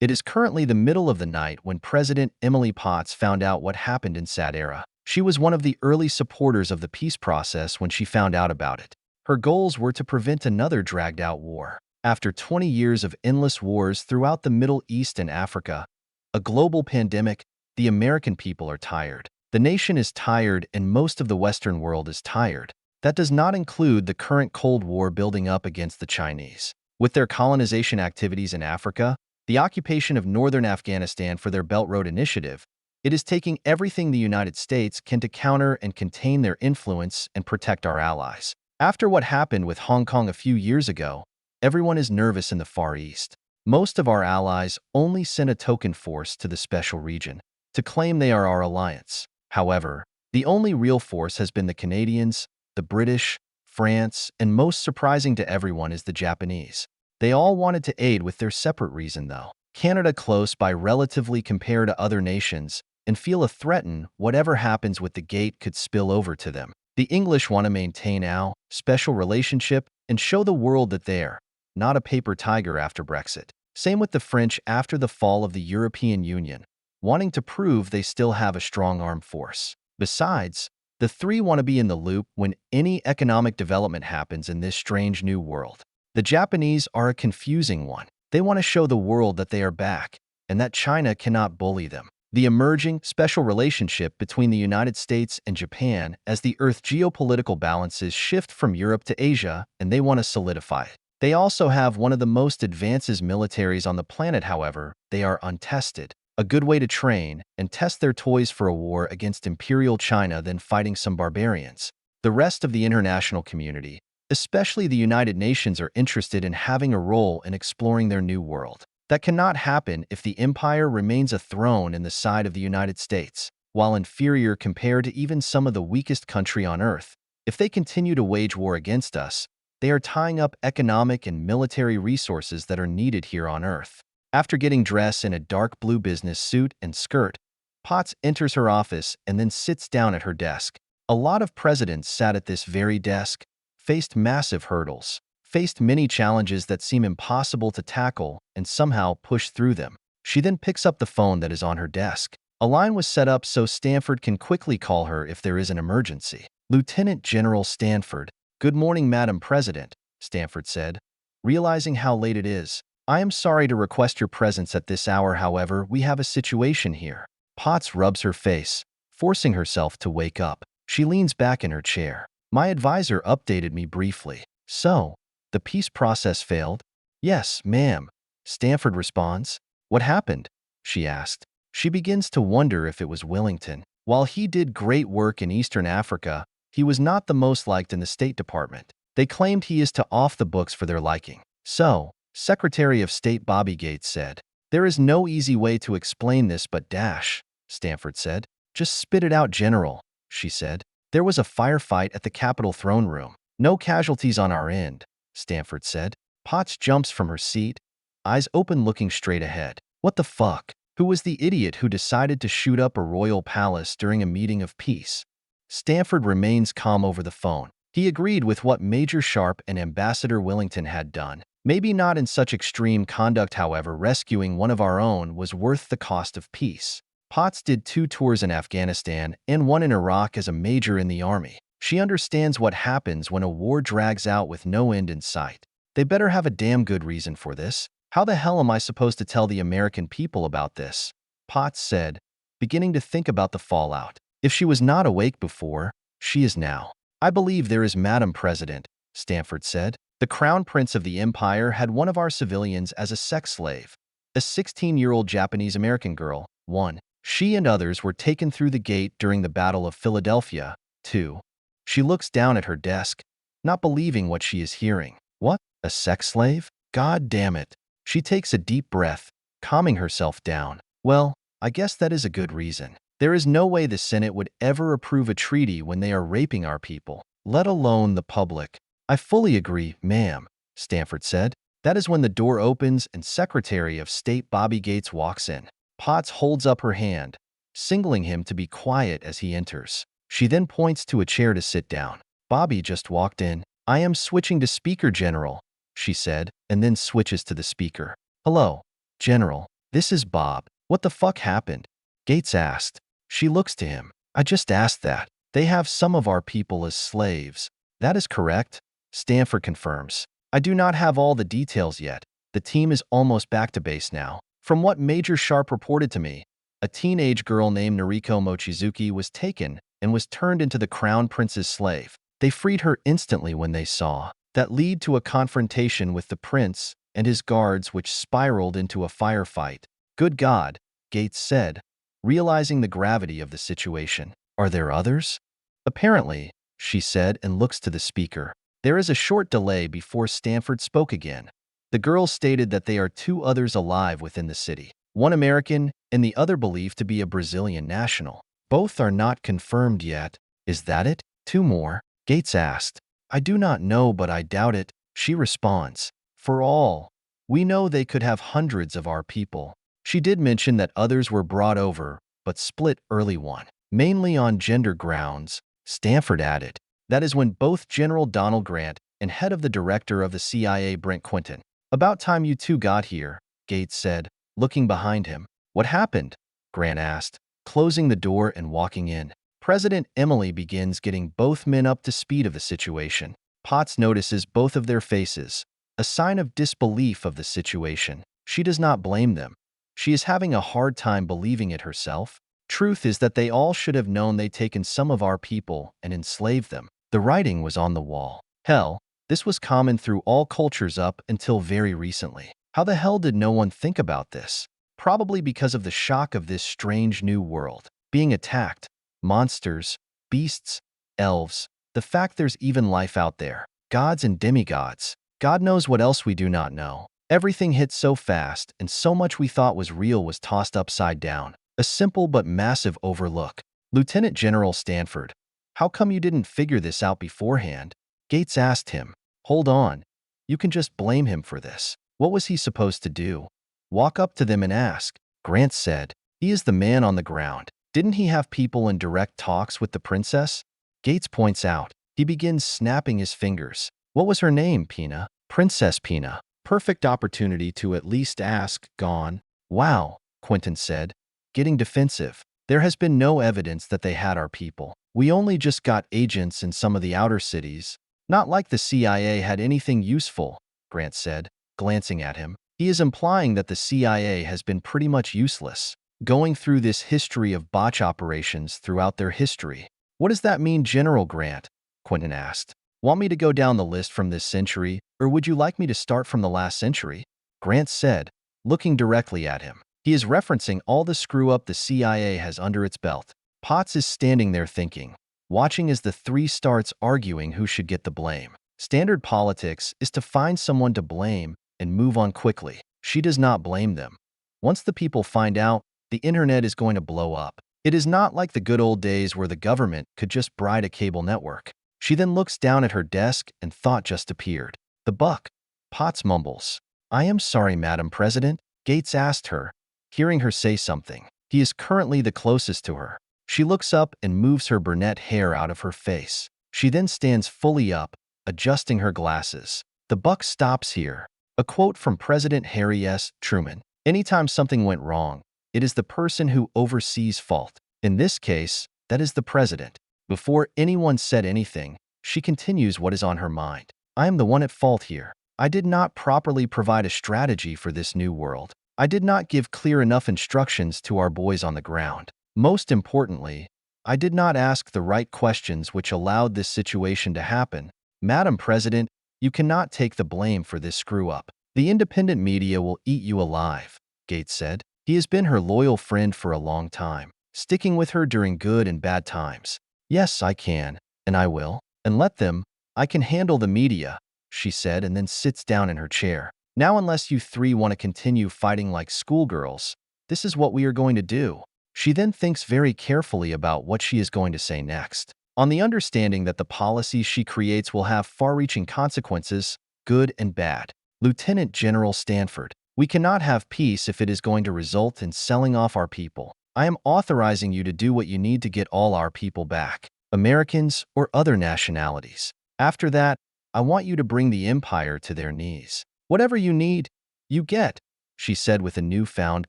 It is currently the middle of the night when President Emily Potts found out what happened in Sadera. She was one of the early supporters of the peace process when she found out about it. Her goals were to prevent another dragged-out war. After 20 years of endless wars throughout the Middle East and Africa, a global pandemic, the American people are tired. The nation is tired and most of the Western world is tired. That does not include the current Cold War building up against the Chinese. With their colonization activities in Africa, the occupation of northern Afghanistan for their Belt Road Initiative, it is taking everything the United States can to counter and contain their influence and protect our allies. After what happened with Hong Kong a few years ago, everyone is nervous in the Far East. Most of our allies only sent a token force to the special region to claim they are our alliance. However, the only real force has been the Canadians, the British, France, and most surprising to everyone is the Japanese. They all wanted to aid with their separate reason, though. Canada close by relatively compared to other nations, and feel a threaten whatever happens with the gate could spill over to them. The English want to maintain our special relationship and show the world that they're not a paper tiger after Brexit. Same with the French after the fall of the European Union, wanting to prove they still have a strong armed force. Besides, the three want to be in the loop when any economic development happens in this strange new world. The Japanese are a confusing one. They want to show the world that they are back and that China cannot bully them. The emerging special relationship between the United States and Japan as the Earth geopolitical balances shift from Europe to Asia, and they want to solidify it. They also have one of the most advanced militaries on the planet, however, they are untested. A good way to train and test their toys for a war against Imperial China than fighting some barbarians. The rest of the international community, especially the United Nations, are interested in having a role in exploring their new world. That cannot happen if the empire remains a throne in the side of the United States, while inferior compared to even some of the weakest country on earth. If they continue to wage war against us, they are tying up economic and military resources that are needed here on earth. After getting dressed in a dark blue business suit and skirt, Potts enters her office and then sits down at her desk. A lot of presidents sat at this very desk, faced massive hurdles, faced many challenges that seem impossible to tackle, and somehow push through them. She then picks up the phone that is on her desk. A line was set up so Stanford can quickly call her if there is an emergency. Lieutenant General Stanford. "Good morning, Madam President," Stanford said, realizing how late it is. "I am sorry to request your presence at this hour, however, we have a situation here." Potts rubs her face, forcing herself to wake up. She leans back in her chair. "My advisor updated me briefly." "So, the peace process failed?" "Yes, ma'am," Stanford responds. "What happened?" she asked. She begins to wonder if it was Wellington. While he did great work in Eastern Africa, he was not the most liked in the State Department. They claimed he is too off the books for their liking. "So," Secretary of State Bobby Gates said, "there is no easy way to explain this but dash," Stanford said. "Just spit it out, General," she said. "There was a firefight at the Capitol throne room. No casualties on our end," Stanford said. Potts jumps from her seat, eyes open looking straight ahead. What the fuck? Who was the idiot who decided to shoot up a royal palace during a meeting of peace? Stanford remains calm over the phone. He agreed with what Major Sharpe and Ambassador Wellington had done. Maybe not in such extreme conduct, however, rescuing one of our own was worth the cost of peace. Potts did 2 tours in Afghanistan and 1 in Iraq as a major in the army. She understands what happens when a war drags out with no end in sight. They better have a damn good reason for this. "How the hell am I supposed to tell the American people about this?" Potts said, beginning to think about the fallout. If she was not awake before, she is now. "I believe there is, Madam President," Stanford said. "The Crown Prince of the Empire had one of our civilians as a sex slave. A 16-year-old Japanese-American girl, one. She and others were taken through the gate during the Battle of Philadelphia, too." She looks down at her desk, not believing what she is hearing. "What? A sex slave? God damn it." She takes a deep breath, calming herself down. "Well, I guess that is a good reason. There is no way the Senate would ever approve a treaty when they are raping our people, let alone the public." "I fully agree, ma'am," Stanford said. That is when the door opens and Secretary of State Bobby Gates walks in. Potts holds up her hand, signaling him to be quiet as he enters. She then points to a chair to sit down. "Bobby just walked in. I am switching to speaker, General," she said, and then switches to the speaker. "Hello, General. This is Bob. What the fuck happened?" Gates asked. She looks to him. "I just asked that. They have some of our people as slaves." "That is correct," Stanford confirms. "I do not have all the details yet. The team is almost back to base now. From what Major Sharpe reported to me, a teenage girl named Noriko Mochizuki was taken and was turned into the Crown Prince's slave. They freed her instantly when they saw that lead to a confrontation with the prince and his guards, which spiraled into a firefight." "Good God," Gates said, realizing the gravity of the situation. "Are there others?" "Apparently," she said, and looks to the speaker. There is a short delay before Stanford spoke again. The girl stated that there are 2 others alive within the city. One American and the other believed to be a Brazilian national. Both are not confirmed yet. "Is that it?" "2 more?" Gates asked. I do not know, but I doubt it, she responds. For all we know, they could have hundreds of our people. She did mention that others were brought over, but split early one, mainly on gender grounds, Stanford added. That is when both General Donald Grant and head of the director of the CIA Brent Quinton. About time you two got here, Gates said, looking behind him. What happened? Grant asked, closing the door and walking in. President Emily begins getting both men up to speed of the situation. Potts notices both of their faces, a sign of disbelief of the situation. She does not blame them. She is having a hard time believing it herself. Truth is that they all should have known they'd taken some of our people and enslaved them. The writing was on the wall. Hell, this was common through all cultures up until very recently. How the hell did no one think about this? Probably because of the shock of this strange new world. Being attacked. Monsters, beasts, elves, the fact there's even life out there. Gods and demigods. God knows what else we do not know. Everything hit so fast, and so much we thought was real was tossed upside down. A simple but massive overlook. Lieutenant General Stanford, how come you didn't figure this out beforehand? Gates asked him. Hold on. You can just blame him for this. What was he supposed to do? Walk up to them and ask. Grant said. He is the man on the ground. Didn't he have people in direct talks with the princess? Gates points out. He begins snapping his fingers. What was her name, Pina? Princess Pina. Perfect opportunity to at least ask. Gone. Wow, Quinton said, getting defensive. There has been no evidence that they had our people. We only just got agents in some of the outer cities. Not like the CIA had anything useful, Grant said, glancing at him. He is implying that the CIA has been pretty much useless, going through this history of botch operations throughout their history. What does that mean, General Grant? Quinton asked. Want me to go down the list from this century, or would you like me to start from the last century? Grant said, looking directly at him. He is referencing all the screw-up the CIA has under its belt. Potts is standing there thinking, watching as the three starts arguing who should get the blame. Standard politics is to find someone to blame and move on quickly. She does not blame them. Once the people find out, the internet is going to blow up. It is not like the good old days where the government could just bribe a cable network. She then looks down at her desk and thought just appeared. The buck. Potts mumbles. I am sorry, Madam President. Gates asked her, hearing her say something. He is currently the closest to her. She looks up and moves her brunette hair out of her face. She then stands fully up, adjusting her glasses. The buck stops here. A quote from President Harry S. Truman. Anytime something went wrong, it is the person who oversees fault. In this case, that is the president. Before anyone said anything, she continues what is on her mind. I am the one at fault here. I did not properly provide a strategy for this new world. I did not give clear enough instructions to our boys on the ground. Most importantly, I did not ask the right questions which allowed this situation to happen. Madam President, you cannot take the blame for this screw-up. The independent media will eat you alive, Gates said. He has been her loyal friend for a long time, sticking with her during good and bad times. Yes, I can, and I will, and let them. I can handle the media, she said, and then sits down in her chair. Now, unless you three want to continue fighting like schoolgirls, this is what we are going to do. She then thinks very carefully about what she is going to say next, on the understanding that the policies she creates will have far-reaching consequences, good and bad. Lieutenant General Stanford, we cannot have peace if it is going to result in selling off our people. I am authorizing you to do what you need to get all our people back, Americans or other nationalities. After that, I want you to bring the empire to their knees. Whatever you need, you get, she said with a newfound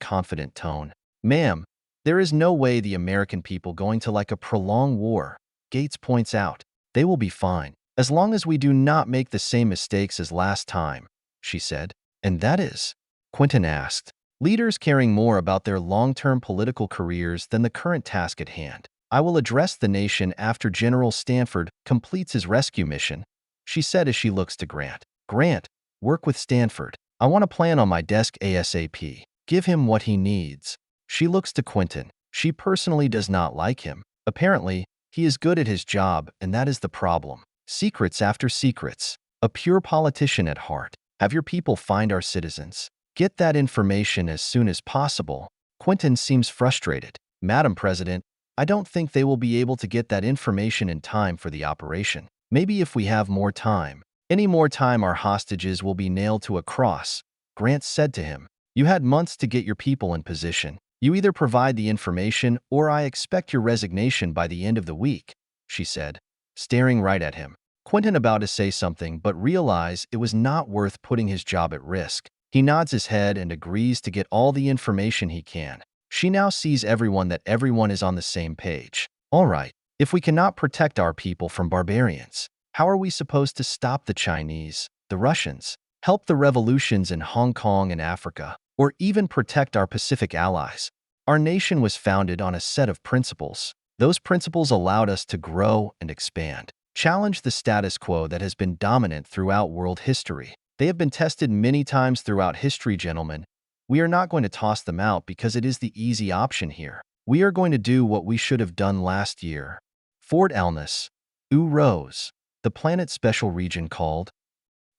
confident tone. Ma'am, there is no way the American people going to like a prolonged war, Gates points out. They will be fine, as long as we do not make the same mistakes as last time, she said. And that is? Quinton asked. Leaders caring more about their long-term political careers than the current task at hand. I will address the nation after General Stanford completes his rescue mission, she said as she looks to Grant. Grant, work with Stanford. I want a plan on my desk ASAP. Give him what he needs. She looks to Quinton. She personally does not like him. Apparently, he is good at his job, and that is the problem. Secrets after secrets. A pure politician at heart. Have your people find our citizens. Get that information as soon as possible. Quinton seems frustrated. Madam President, I don't think they will be able to get that information in time for the operation. Maybe if we have more time. Any more time our hostages will be nailed to a cross, Grant said to him. You had months to get your people in position. You either provide the information or I expect your resignation by the end of the week, she said, staring right at him. Quentin about to say something but realized it was not worth putting his job at risk. He nods his head and agrees to get all the information he can. She now sees that everyone is on the same page. All right, if we cannot protect our people from barbarians, how are we supposed to stop the Chinese, the Russians, help the revolutions in Hong Kong and Africa, or even protect our Pacific allies? Our nation was founded on a set of principles. Those principles allowed us to grow and expand, challenge the status quo that has been dominant throughout world history. They have been tested many times throughout history, gentlemen. We are not going to toss them out because it is the easy option here. We are going to do what we should have done last year. Fort Alness, Uros, the planet special region called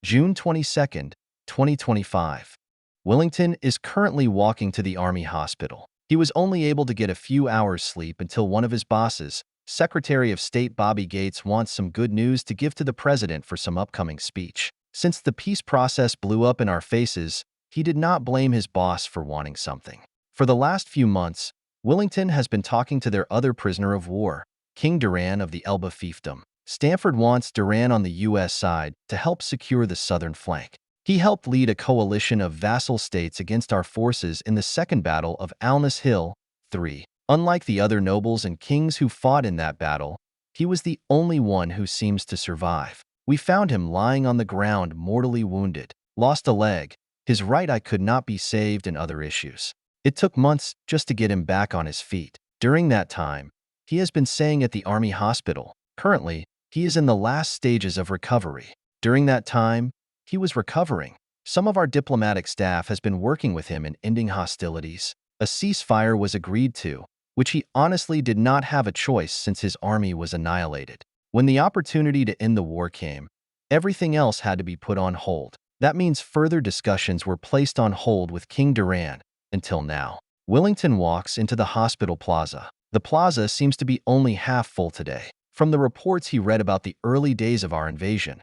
June 22nd, 2025. Wellington is currently walking to the Army hospital. He was only able to get a few hours sleep until one of his bosses, Secretary of State Bobby Gates, wants some good news to give to the president for some upcoming speech. Since the peace process blew up in our faces, he did not blame his boss for wanting something. For the last few months, Wellington has been talking to their other prisoner of war, King Duran of the Elba fiefdom. Stanford wants Duran on the U.S. side to help secure the southern flank. He helped lead a coalition of vassal states against our forces in the Second Battle of Alness Hill, 3. Unlike the other nobles and kings who fought in that battle, he was the only one who seems to survive. We found him lying on the ground, mortally wounded, lost a leg, his right eye could not be saved, and other issues. It took months just to get him back on his feet. During that time, he has been staying at the Army hospital. Currently, he is in the last stages of recovery. During that time, he was recovering. Some of our diplomatic staff has been working with him in ending hostilities. A ceasefire was agreed to, which he honestly did not have a choice since his army was annihilated. When the opportunity to end the war came, everything else had to be put on hold. That means further discussions were placed on hold with King Duran until now. Wellington walks into the hospital plaza. The plaza seems to be only half full today. From the reports he read about the early days of our invasion,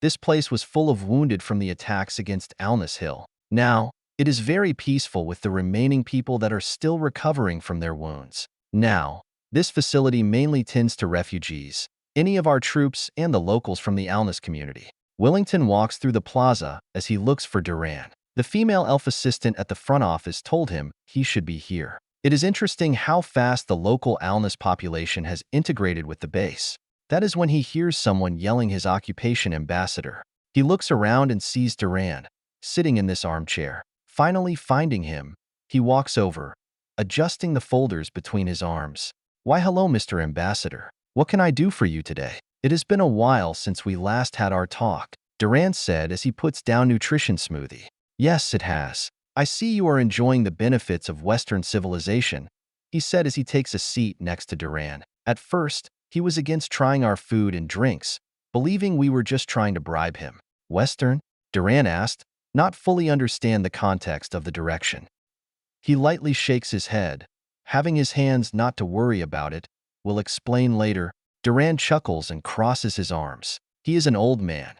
this place was full of wounded from the attacks against Alness Hill. Now, it is very peaceful with the remaining people that are still recovering from their wounds. Now, this facility mainly tends to refugees, any of our troops, and the locals from the Alness community. Wellington walks through the plaza as he looks for Duran. The female elf assistant at the front office told him he should be here. It is interesting how fast the local Alness population has integrated with the base. That is when he hears someone yelling his occupation, ambassador. He looks around and sees Duran, sitting in this armchair. Finally finding him, he walks over, adjusting the folders between his arms. Why, hello, Mr. Ambassador. What can I do for you today? It has been a while since we last had our talk, Duran said as he puts down nutrition smoothie. Yes, it has. I see you are enjoying the benefits of Western civilization, he said as he takes a seat next to Duran. At first, he was against trying our food and drinks, believing we were just trying to bribe him. Western? Duran asked, not fully understand the context of the direction. He lightly shakes his head, having his hands not to worry about it. We'll explain later. Duran chuckles and crosses his arms. He is an old man.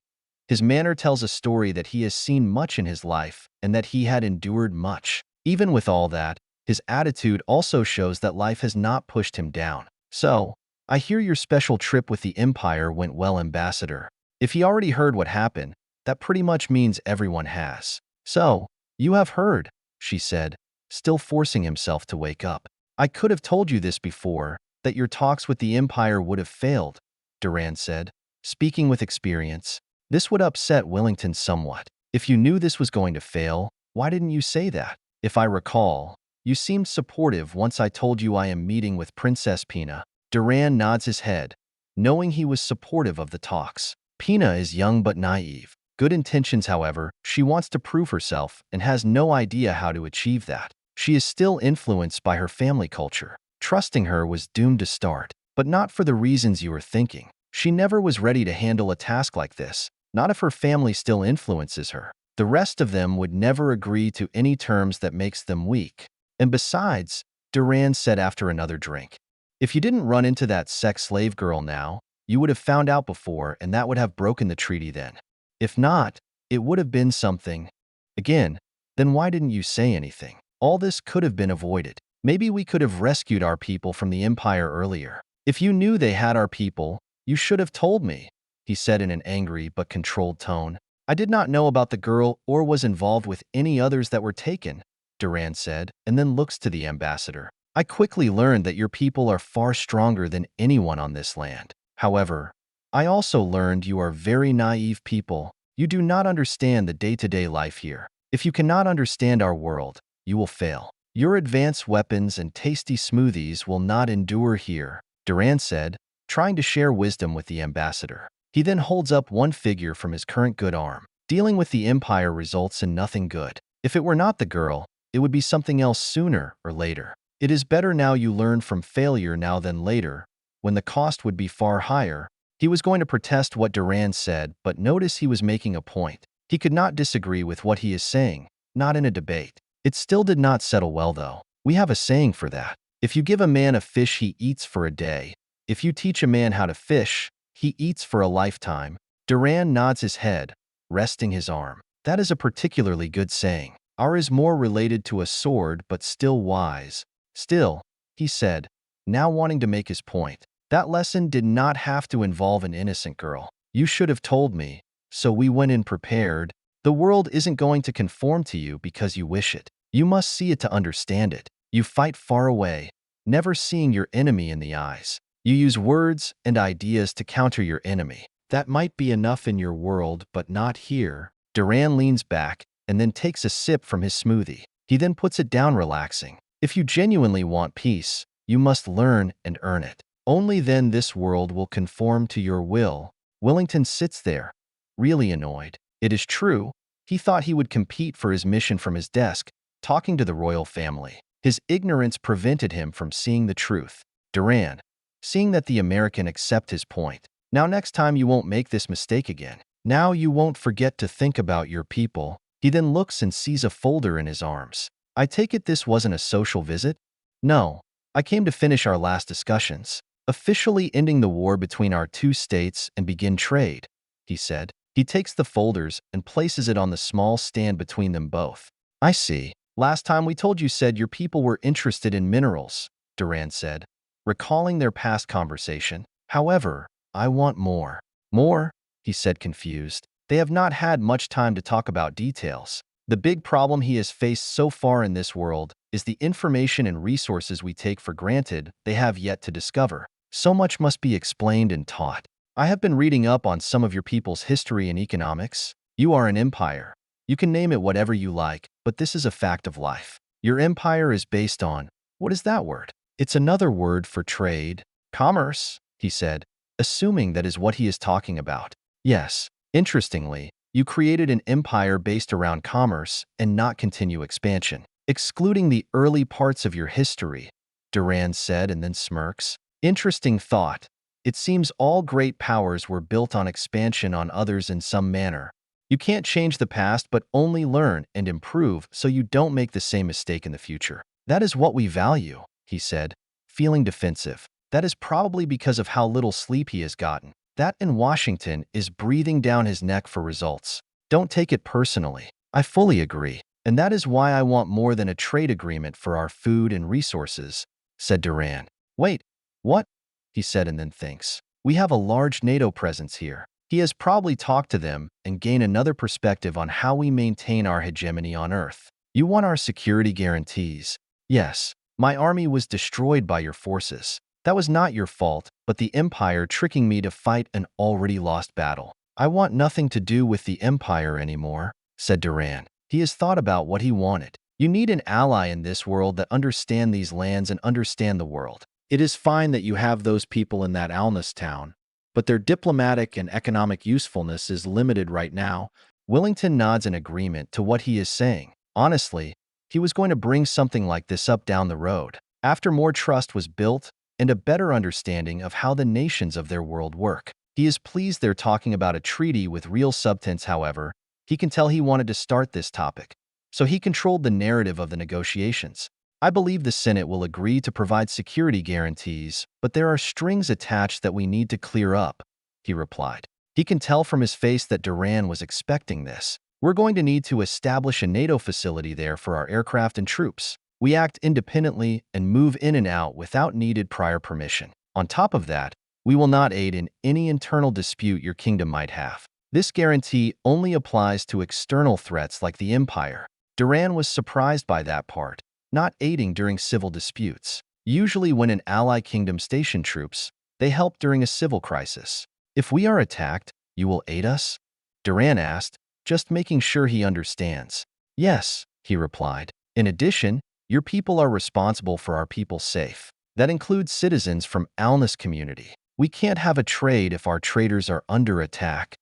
His manner tells a story that he has seen much in his life and that he had endured much. Even with all that, his attitude also shows that life has not pushed him down. So, I hear your special trip with the Empire went well, Ambassador. If he already heard what happened, that pretty much means everyone has. So, you have heard, she said, still forcing himself to wake up. I could have told you this before, that your talks with the Empire would have failed, Duran said, speaking with experience. This would upset Wellington somewhat. If you knew this was going to fail, why didn't you say that? If I recall, you seemed supportive once I told you I am meeting with Princess Pina. Duran nods his head, knowing he was supportive of the talks. Pina is young but naive. Good intentions, however, she wants to prove herself and has no idea how to achieve that. She is still influenced by her family culture. Trusting her was doomed to start, but not for the reasons you are thinking. She never was ready to handle a task like this, not if her family still influences her. The rest of them would never agree to any terms that makes them weak. And besides, Duran said after another drink, if you didn't run into that sex slave girl now, You would have found out before, and that would have broken the treaty then. If not, it would have been something. Again, then why didn't you say anything? All this could have been avoided. Maybe we could have rescued our people from the Empire earlier. If you knew they had our people, you should have told me, he said in an angry but controlled tone. I did not know about the girl or was involved with any others that were taken, Duran said, and then looks to the ambassador. I quickly learned that your people are far stronger than anyone on this land. However, I also learned you are very naive people. You do not understand the day-to-day life here. If you cannot understand our world, you will fail. Your advanced weapons and tasty smoothies will not endure here, Duran said, trying to share wisdom with the ambassador. He then holds up one figure from his current good arm. Dealing with the Empire results in nothing good. If it were not the girl, it would be something else sooner or later. It is better now you learn from failure now than later, when the cost would be far higher. He was going to protest what Duran said, but notice he was making a point. He could not disagree with what he is saying, not in a debate. It still did not settle well, though. We have a saying for that. If you give a man a fish, he eats for a day. If you teach a man how to fish, he eats for a lifetime. Duran nods his head, resting his arm. That is a particularly good saying. Ours is more related to a sword, but still wise. Still, he said, now wanting to make his point. That lesson did not have to involve an innocent girl. You should have told me, so we went in prepared. The world isn't going to conform to you because you wish it. You must see it to understand it. You fight far away, never seeing your enemy in the eyes. You use words and ideas to counter your enemy. That might be enough in your world, but not here. Duran leans back and then takes a sip from his smoothie. He then puts it down, relaxing. If you genuinely want peace, you must learn and earn it. Only then this world will conform to your will. Wellington sits there, really annoyed. It is true, he thought he would compete for his mission from his desk, talking to the royal family. His ignorance prevented him from seeing the truth. Duran, seeing that the American accept his point. Now next time you won't make this mistake again. Now you won't forget to think about your people. He then looks and sees a folder in his arms. I take it this wasn't a social visit? No, I came to finish our last discussions, officially ending the war between our two states and begin trade, he said. He takes the folders and places it on the small stand between them both. I see. Last time we told you said your people were interested in minerals, Duran said, recalling their past conversation. However, I want more. More? He said, confused. They have not had much time to talk about details. The big problem he has faced so far in this world is the information and resources we take for granted they have yet to discover. So much must be explained and taught. I have been reading up on some of your people's history and economics. You are an empire. You can name it whatever you like, but this is a fact of life. Your empire is based on, what is that word? It's another word for trade. Commerce, he said, assuming that is what he is talking about. Yes, interestingly, you created an empire based around commerce and not continue expansion. Excluding the early parts of your history, Duran said and then smirks. Interesting thought. It seems all great powers were built on expansion on others in some manner. You can't change the past but only learn and improve so you don't make the same mistake in the future. That is what we value, he said, feeling defensive. That is probably because of how little sleep he has gotten. That in Washington is breathing down his neck for results. Don't take it personally. I fully agree. And that is why I want more than a trade agreement for our food and resources, said Duran. Wait, what? He said and then thinks. We have a large NATO presence here. He has probably talked to them and gained another perspective on how we maintain our hegemony on Earth. You want our security guarantees. Yes, my army was destroyed by your forces. That was not your fault, but the Empire tricking me to fight an already lost battle. I want nothing to do with the Empire anymore, said Duran. He has thought about what he wanted. You need an ally in this world that understand these lands and understand the world. It is fine that you have those people in that alness town, but their diplomatic and economic usefulness is limited right now. Wellington nods in agreement to what he is saying. Honestly, he was going to bring something like this up down the road. After more trust was built and a better understanding of how the nations of their world work. He is pleased they're talking about a treaty with real substance. However, he can tell he wanted to start this topic, so he controlled the narrative of the negotiations. I believe the Senate will agree to provide security guarantees, but there are strings attached that we need to clear up, he replied. He can tell from his face that Duran was expecting this. We're going to need to establish a NATO facility there for our aircraft and troops. We act independently and move in and out without needed prior permission. On top of that, we will not aid in any internal dispute your kingdom might have. This guarantee only applies to external threats like the Empire. Duran was surprised by that part, not aiding during civil disputes. Usually when an ally kingdom stations troops, they help during a civil crisis. If we are attacked, you will aid us? Duran asked, just making sure he understands. Yes, he replied. In addition, your people are responsible for our people's safe. That includes citizens from alness community. We can't have a trade if our traders are under attack.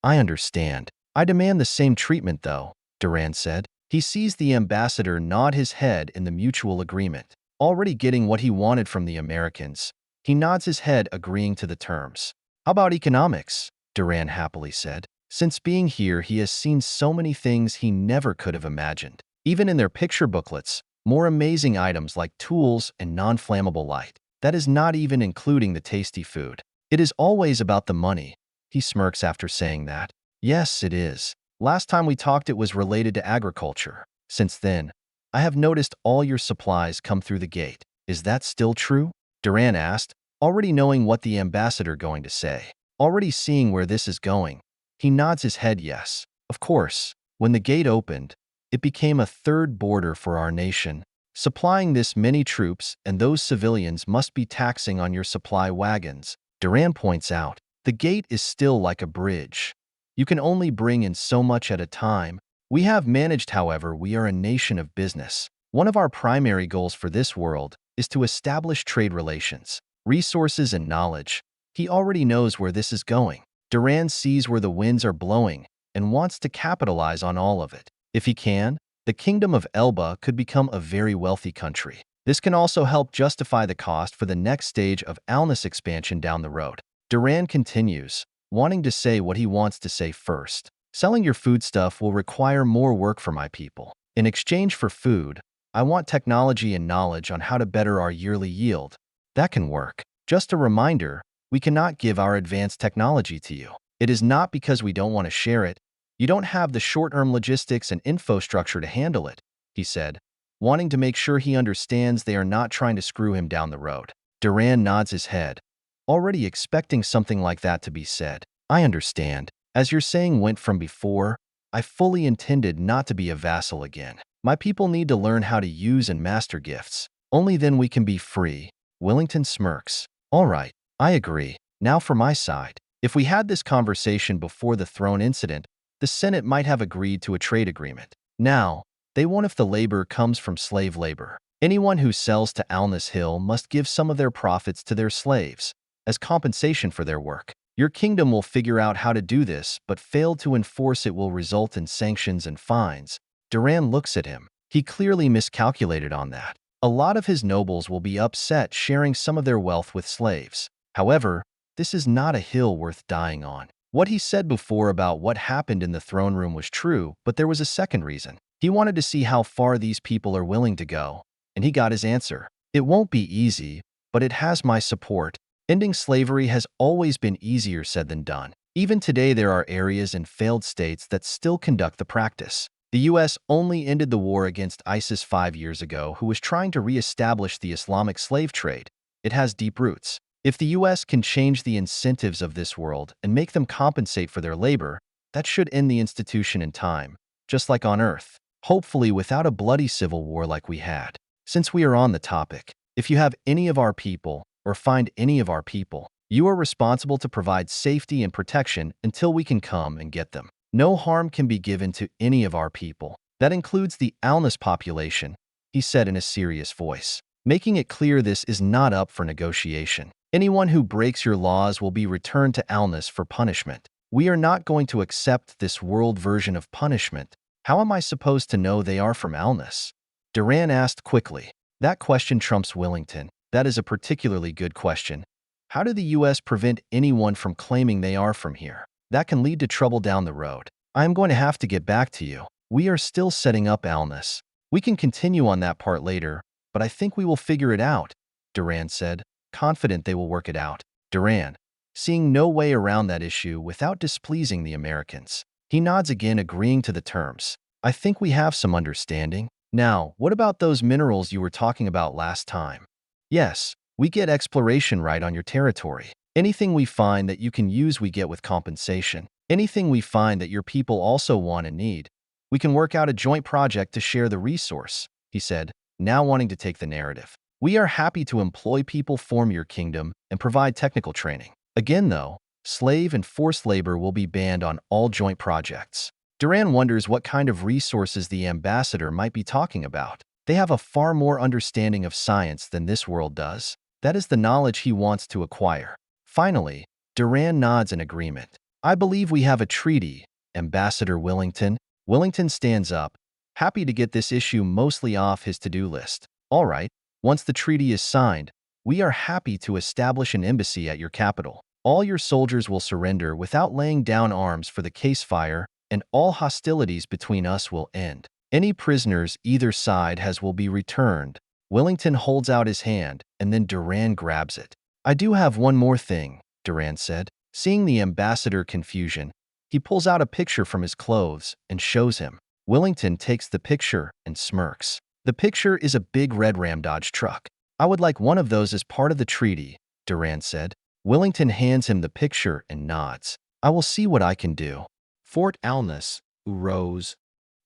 I understand. I demand the same treatment though, Duran said. He sees the ambassador nod his head in the mutual agreement. Already getting what he wanted from the Americans, he nods his head agreeing to the terms. How about economics? Duran happily said. Since being here, he has seen so many things he never could have imagined. Even in their picture booklets, more amazing items like tools and non-flammable light. That is not even including the tasty food. It is always about the money. He smirks after saying that. Yes, it is. Last time we talked it was related to agriculture. Since then, I have noticed all your supplies come through the gate. Is that still true? Duran asked, already knowing what the ambassador going to say. Already seeing where this is going. He nods his head yes. Of course, when the gate opened, it became a third border for our nation. Supplying this many troops and those civilians must be taxing on your supply wagons. Duran points out, the gate is still like a bridge. You can only bring in so much at a time. We have managed, however, we are a nation of business. One of our primary goals for this world is to establish trade relations, resources, and knowledge. He already knows where this is going. Duran sees where the winds are blowing and wants to capitalize on all of it. If he can, the Kingdom of Elba could become a very wealthy country. This can also help justify the cost for the next stage of alness expansion down the road. Duran continues, wanting to say what he wants to say first. Selling your foodstuff will require more work for my people. In exchange for food, I want technology and knowledge on how to better our yearly yield. That can work. Just a reminder, we cannot give our advanced technology to you. It is not because we don't want to share it. You don't have the short-term logistics and infrastructure to handle it, he said, wanting to make sure he understands they are not trying to screw him down the road. Duran nods his head, already expecting something like that to be said. I understand. As your saying went from before, I fully intended not to be a vassal again. My people need to learn how to use and master gifts. Only then we can be free. Wellington smirks. All right, I agree. Now for my side. If we had this conversation before the throne incident, the Senate might have agreed to a trade agreement. Now, they won't if the labor comes from slave labor. Anyone who sells to Alness Hill must give some of their profits to their slaves as compensation for their work. Your kingdom will figure out how to do this, but fail to enforce it will result in sanctions and fines. Duran looks at him. He clearly miscalculated on that. A lot of his nobles will be upset sharing some of their wealth with slaves. However, this is not a hill worth dying on. What he said before about what happened in the throne room was true, but there was a second reason. He wanted to see how far these people are willing to go, and he got his answer. It won't be easy, but it has my support. Ending slavery has always been easier said than done. Even today there are areas in failed states that still conduct the practice. The U.S. only ended the war against ISIS 5 years ago, who was trying to re-establish the Islamic slave trade. It has deep roots. If the U.S. can change the incentives of this world and make them compensate for their labor, that should end the institution in time, just like on Earth. Hopefully without a bloody civil war like we had. Since we are on the topic, if you have any of our people, or find any of our people, you are responsible to provide safety and protection until we can come and get them. No harm can be given to any of our people. That includes the alness population, he said in a serious voice, making it clear this is not up for negotiation. Anyone who breaks your laws will be returned to alness for punishment. We are not going to accept this world version of punishment. How am I supposed to know they are from alness? Duran asked quickly. That question trumps Wellington. That is a particularly good question. How did the U.S. prevent anyone from claiming they are from here? That can lead to trouble down the road. I am going to have to get back to you. We are still setting up alness. We can continue on that part later, but I think we will figure it out, Duran said, confident they will work it out. Duran, seeing no way around that issue without displeasing the Americans. He nods again, agreeing to the terms. I think we have some understanding. Now, what about those minerals you were talking about last time? Yes, we get exploration right on your territory. Anything we find that you can use we get with compensation. Anything we find that your people also want and need, we can work out a joint project to share the resource, he said, now wanting to take the narrative. We are happy to employ people from your kingdom and provide technical training. Again, though, slave and forced labor will be banned on all joint projects. Duran wonders what kind of resources the ambassador might be talking about. They have a far more understanding of science than this world does. That is the knowledge he wants to acquire. Finally, Duran nods in agreement. I believe we have a treaty, Ambassador Willington. Willington stands up, happy to get this issue mostly off his to-do list. All right, once the treaty is signed, we are happy to establish an embassy at your capital. All your soldiers will surrender without laying down arms for the ceasefire, and all hostilities between us will end. Any prisoners either side has will be returned. Willington holds out his hand, and then Duran grabs it. I do have one more thing, Duran said. Seeing the ambassador confusion, he pulls out a picture from his clothes and shows him. Willington takes the picture and smirks. The picture is a big red Ram Dodge truck. I would like one of those as part of the treaty, Duran said. Willington hands him the picture and nods. I will see what I can do. Fort Alness, Uros,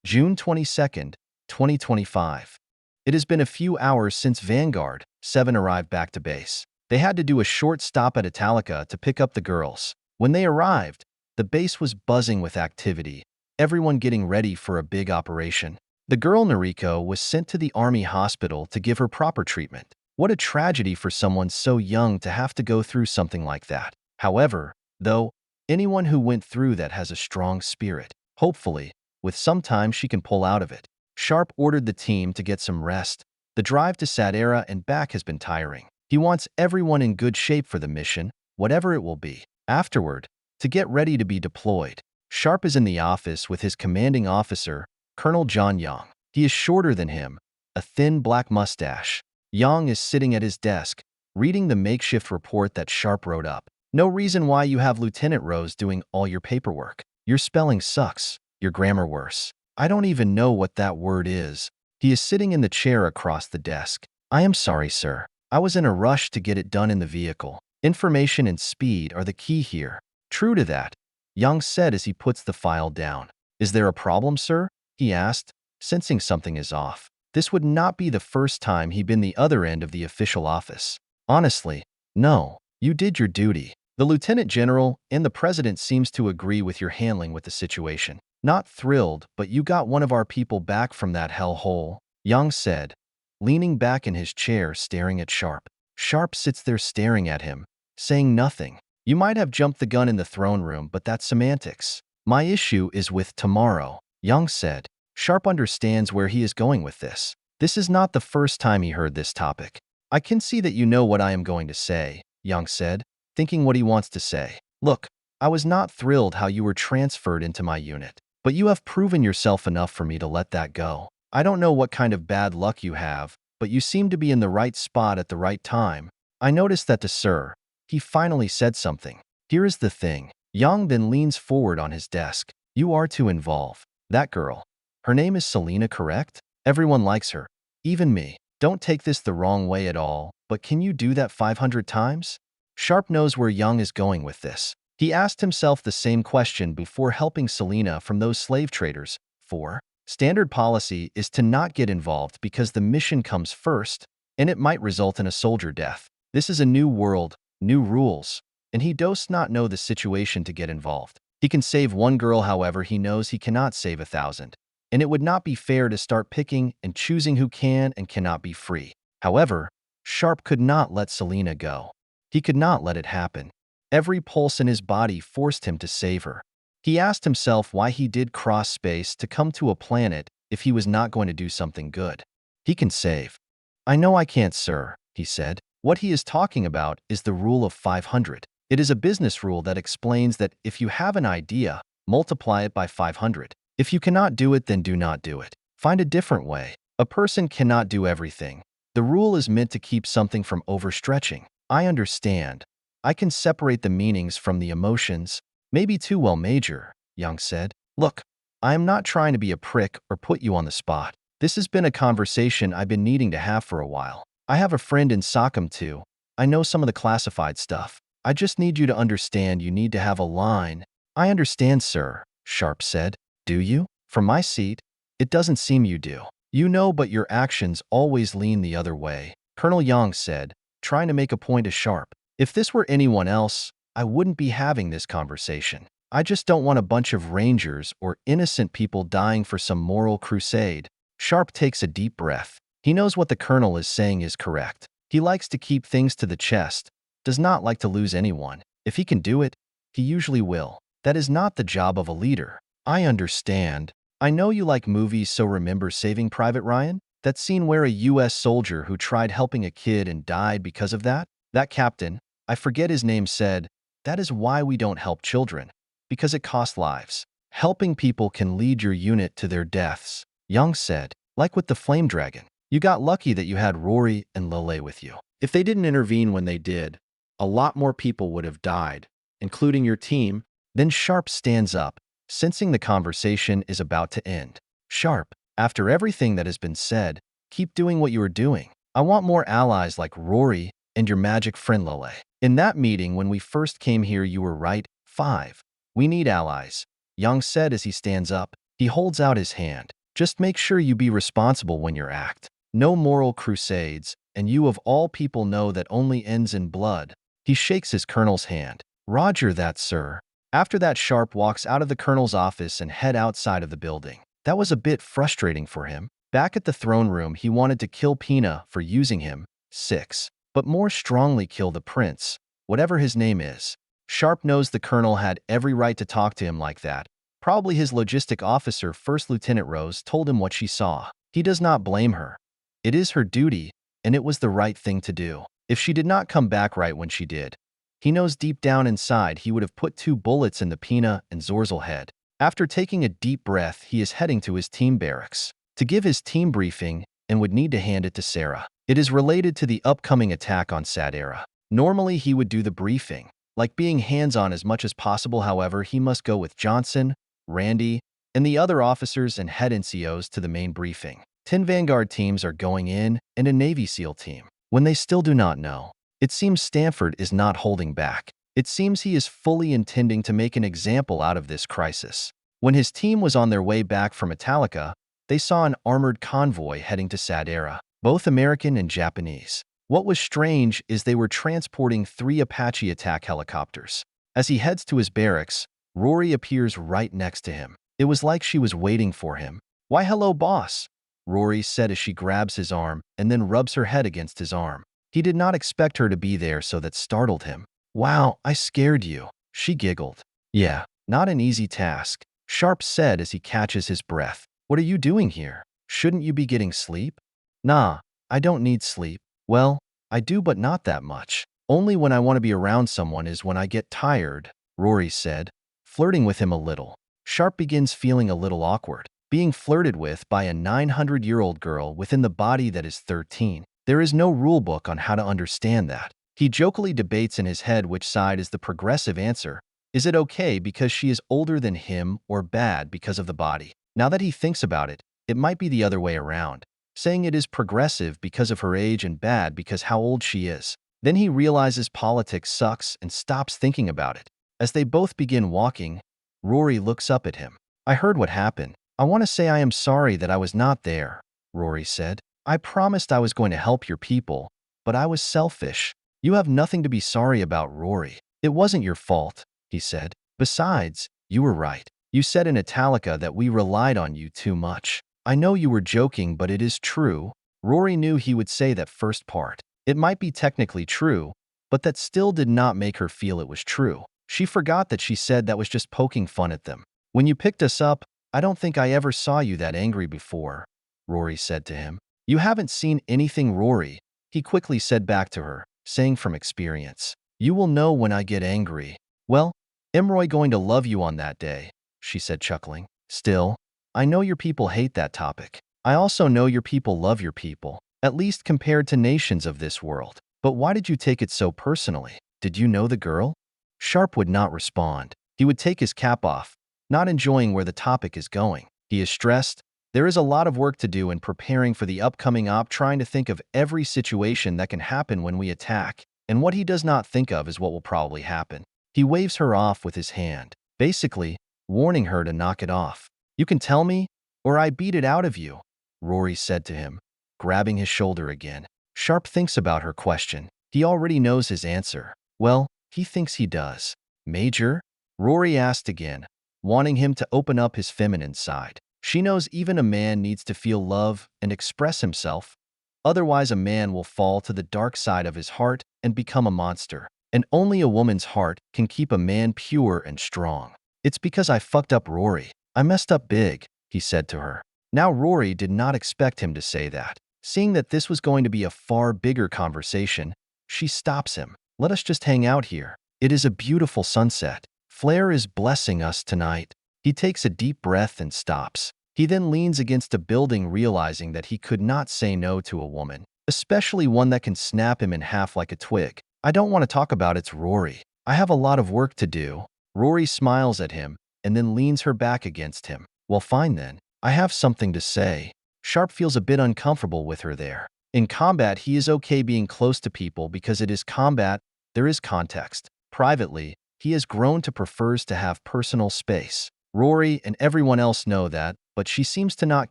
June 22nd, 2025. It has been a few hours since Vanguard 7 arrived back to base. They had to do a short stop at Italica to pick up the girls. When they arrived, the base was buzzing with activity, everyone getting ready for a big operation. The girl Noriko was sent to the army hospital to give her proper treatment. What a tragedy for someone so young to have to go through something like that. However, though, anyone who went through that has a strong spirit. Hopefully, with some time she can pull out of it. Sharpe ordered the team to get some rest. The drive to Sadera and back has been tiring. He wants everyone in good shape for the mission, whatever it will be. Afterward, to get ready to be deployed. Sharpe is in the office with his commanding officer, Colonel John Young. He is shorter than him, a thin black mustache. Young is sitting at his desk, reading the makeshift report that Sharpe wrote up. No reason why you have Lieutenant Rose doing all your paperwork. Your spelling sucks, your grammar worse. I don't even know what that word is. He is sitting in the chair across the desk. I am sorry, sir. I was in a rush to get it done in the vehicle. Information and speed are the key here. True to that, Young said as he puts the file down. Is there a problem, sir? He asked, sensing something is off. This would not be the first time he'd been the other end of the official office. Honestly, no. You did your duty. The Lieutenant General and the President seems to agree with your handling with the situation. Not thrilled, but you got one of our people back from that hellhole, Young said, leaning back in his chair staring at Sharpe. Sharpe sits there staring at him, saying nothing. You might have jumped the gun in the throne room, but that's semantics. My issue is with tomorrow, Young said. Sharpe understands where he is going with this. This is not the first time he heard this topic. I can see that you know what I am going to say, Young said, thinking what he wants to say. Look, I was not thrilled how you were transferred into my unit, but you have proven yourself enough for me to let that go. I don't know what kind of bad luck you have, but you seem to be in the right spot at the right time. I noticed that to Sir. He finally said something. Here is the thing. Young then leans forward on his desk. You are to involve that girl. Her name is Selena, correct? Everyone likes her. Even me. Don't take this the wrong way at all, but can you do that 500 times? Sharpe knows where Young is going with this. He asked himself the same question before helping Selena from those slave traders. 4. Standard policy is to not get involved because the mission comes first, and it might result in a soldier death. This is a new world, new rules, and he does not know the situation to get involved. He can save one girl, however, he knows he cannot save 1,000. And it would not be fair to start picking and choosing who can and cannot be free. However, Sharpe could not let Selena go. He could not let it happen. Every pulse in his body forced him to save her. He asked himself why he did cross space to come to a planet if he was not going to do something good. He can save. I know I can't, sir, he said. What he is talking about is the rule of 500. It is a business rule that explains that if you have an idea, multiply it by 500. If you cannot do it, then do not do it. Find a different way. A person cannot do everything. The rule is meant to keep something from overstretching. I understand. I can separate the meanings from the emotions. Maybe too well, Major, Young said. Look, I am not trying to be a prick or put you on the spot. This has been a conversation I've been needing to have for a while. I have a friend in Sockham too. I know some of the classified stuff. I just need you to understand you need to have a line. I understand, sir, Sharpe said. Do you? From my seat, it doesn't seem you do. You know, but your actions always lean the other way, Colonel Yang said, trying to make a point to Sharpe. If this were anyone else, I wouldn't be having this conversation. I just don't want a bunch of rangers or innocent people dying for some moral crusade. Sharpe takes a deep breath. He knows what the colonel is saying is correct. He likes to keep things to the chest, does not like to lose anyone. If he can do it, he usually will. That is not the job of a leader. I understand. I know you like movies, so remember Saving Private Ryan? That scene where a U.S. soldier who tried helping a kid and died because of that? That captain, I forget his name, said, "That is why we don't help children. Because it costs lives. Helping people can lead your unit to their deaths." Young said, like with the Flame Dragon. You got lucky that you had Rory and Lelei with you. If they didn't intervene when they did, a lot more people would have died, including your team. Then Sharpe stands up, sensing the conversation is about to end. Sharpe, after everything that has been said, keep doing what you are doing. I want more allies like Rory and your magic friend Lelei. In that meeting when we first came here, you were right. 5. We need allies, Young said as he stands up. He holds out his hand. Just make sure you be responsible when you act. No moral crusades, and you of all people know that only ends in blood. He shakes his colonel's hand. Roger that, sir. After that, Sharpe walks out of the colonel's office and head outside of the building. That was a bit frustrating for him. Back at the throne room, he wanted to kill Pina for using him. 6. But more strongly kill the prince, whatever his name is. Sharpe knows the colonel had every right to talk to him like that. Probably his logistic officer, First Lieutenant Rose, told him what she saw. He does not blame her. It is her duty, and it was the right thing to do. If she did not come back right when she did, he knows deep down inside he would have put 2 bullets in the Pina and Zorzel head. After taking a deep breath, he is heading to his team barracks to give his team briefing and would need to hand it to Sarah. It is related to the upcoming attack on Sadera. Normally, he would do the briefing, like being hands-on as much as possible. However, he must go with Johnson, Randy, and the other officers and head NCOs to the main briefing. 10 Vanguard teams are going in and a Navy SEAL team. When they still do not know, it seems Stanford is not holding back. It seems he is fully intending to make an example out of this crisis. When his team was on their way back from Italica, they saw an armored convoy heading to Sadera, both American and Japanese. What was strange is they were transporting 3 Apache attack helicopters. As he heads to his barracks, Rory appears right next to him. It was like she was waiting for him. "Why, hello, boss," Rory said as she grabs his arm and then rubs her head against his arm. He did not expect her to be there, so that startled him. "Wow, I scared you," she giggled. "Yeah, not an easy task," Sharpe said as he catches his breath. "What are you doing here? Shouldn't you be getting sleep?" "Nah, I don't need sleep." "Well, I do, but not that much. Only when I want to be around someone is when I get tired," Rory said, flirting with him a little. Sharpe begins feeling a little awkward, being flirted with by a 900-year-old girl within the body that is 13. There is no rulebook on how to understand that. He jokingly debates in his head which side is the progressive answer. Is it okay because she is older than him, or bad because of the body? Now that he thinks about it, it might be the other way around, saying it is progressive because of her age and bad because how old she is. Then he realizes politics sucks and stops thinking about it. As they both begin walking, Rory looks up at him. "I heard what happened. I want to say I am sorry that I was not there," Rory said. "I promised I was going to help your people, but I was selfish." "You have nothing to be sorry about, Rory. It wasn't your fault," he said. "Besides, you were right. You said in Italica that we relied on you too much." "I know you were joking, but it is true." Rory knew he would say that first part. It might be technically true, but that still did not make her feel it was true. She forgot that she said that was just poking fun at them. "When you picked us up, I don't think I ever saw you that angry before," Rory said to him. "You haven't seen anything, Rory," he quickly said back to her, saying from experience. "You will know when I get angry." "Well, am Roy going to love you on that day?" she said, chuckling. "Still, I know your people hate that topic. I also know your people love your people, at least compared to nations of this world. But why did you take it so personally? Did you know the girl? Sharpe would not respond. He would take his cap off, not enjoying where the topic is going. He is stressed. There is a lot of work to do in preparing for the upcoming op, trying to think of every situation that can happen when we attack, and what he does not think of is what will probably happen. He waves her off with his hand, basically warning her to knock it off. You can tell me, or I beat it out of you, Rory said to him, grabbing his shoulder again. Sharpe thinks about her question. He already knows his answer. Well, he thinks he does. Major? Rory asked again, wanting him to open up his feminine side. She knows even a man needs to feel love and express himself. Otherwise, a man will fall to the dark side of his heart and become a monster. And only a woman's heart can keep a man pure and strong. It's because I fucked up Rory. I messed up big, he said to her. Now Rory did not expect him to say that. Seeing that this was going to be a far bigger conversation, she stops him. Let us just hang out here. It is a beautiful sunset. Flair is blessing us tonight. He takes a deep breath and stops. He then leans against a building, realizing that he could not say no to a woman, especially one that can snap him in half like a twig. I don't want to talk about it's Rory. I have a lot of work to do. Rory smiles at him and then leans her back against him. Well, fine then. I have something to say. Sharpe feels a bit uncomfortable with her there. In combat, he is okay being close to people because it is combat, there is context. Privately, he has grown to prefers to have personal space. Rory and everyone else know that, but she seems to not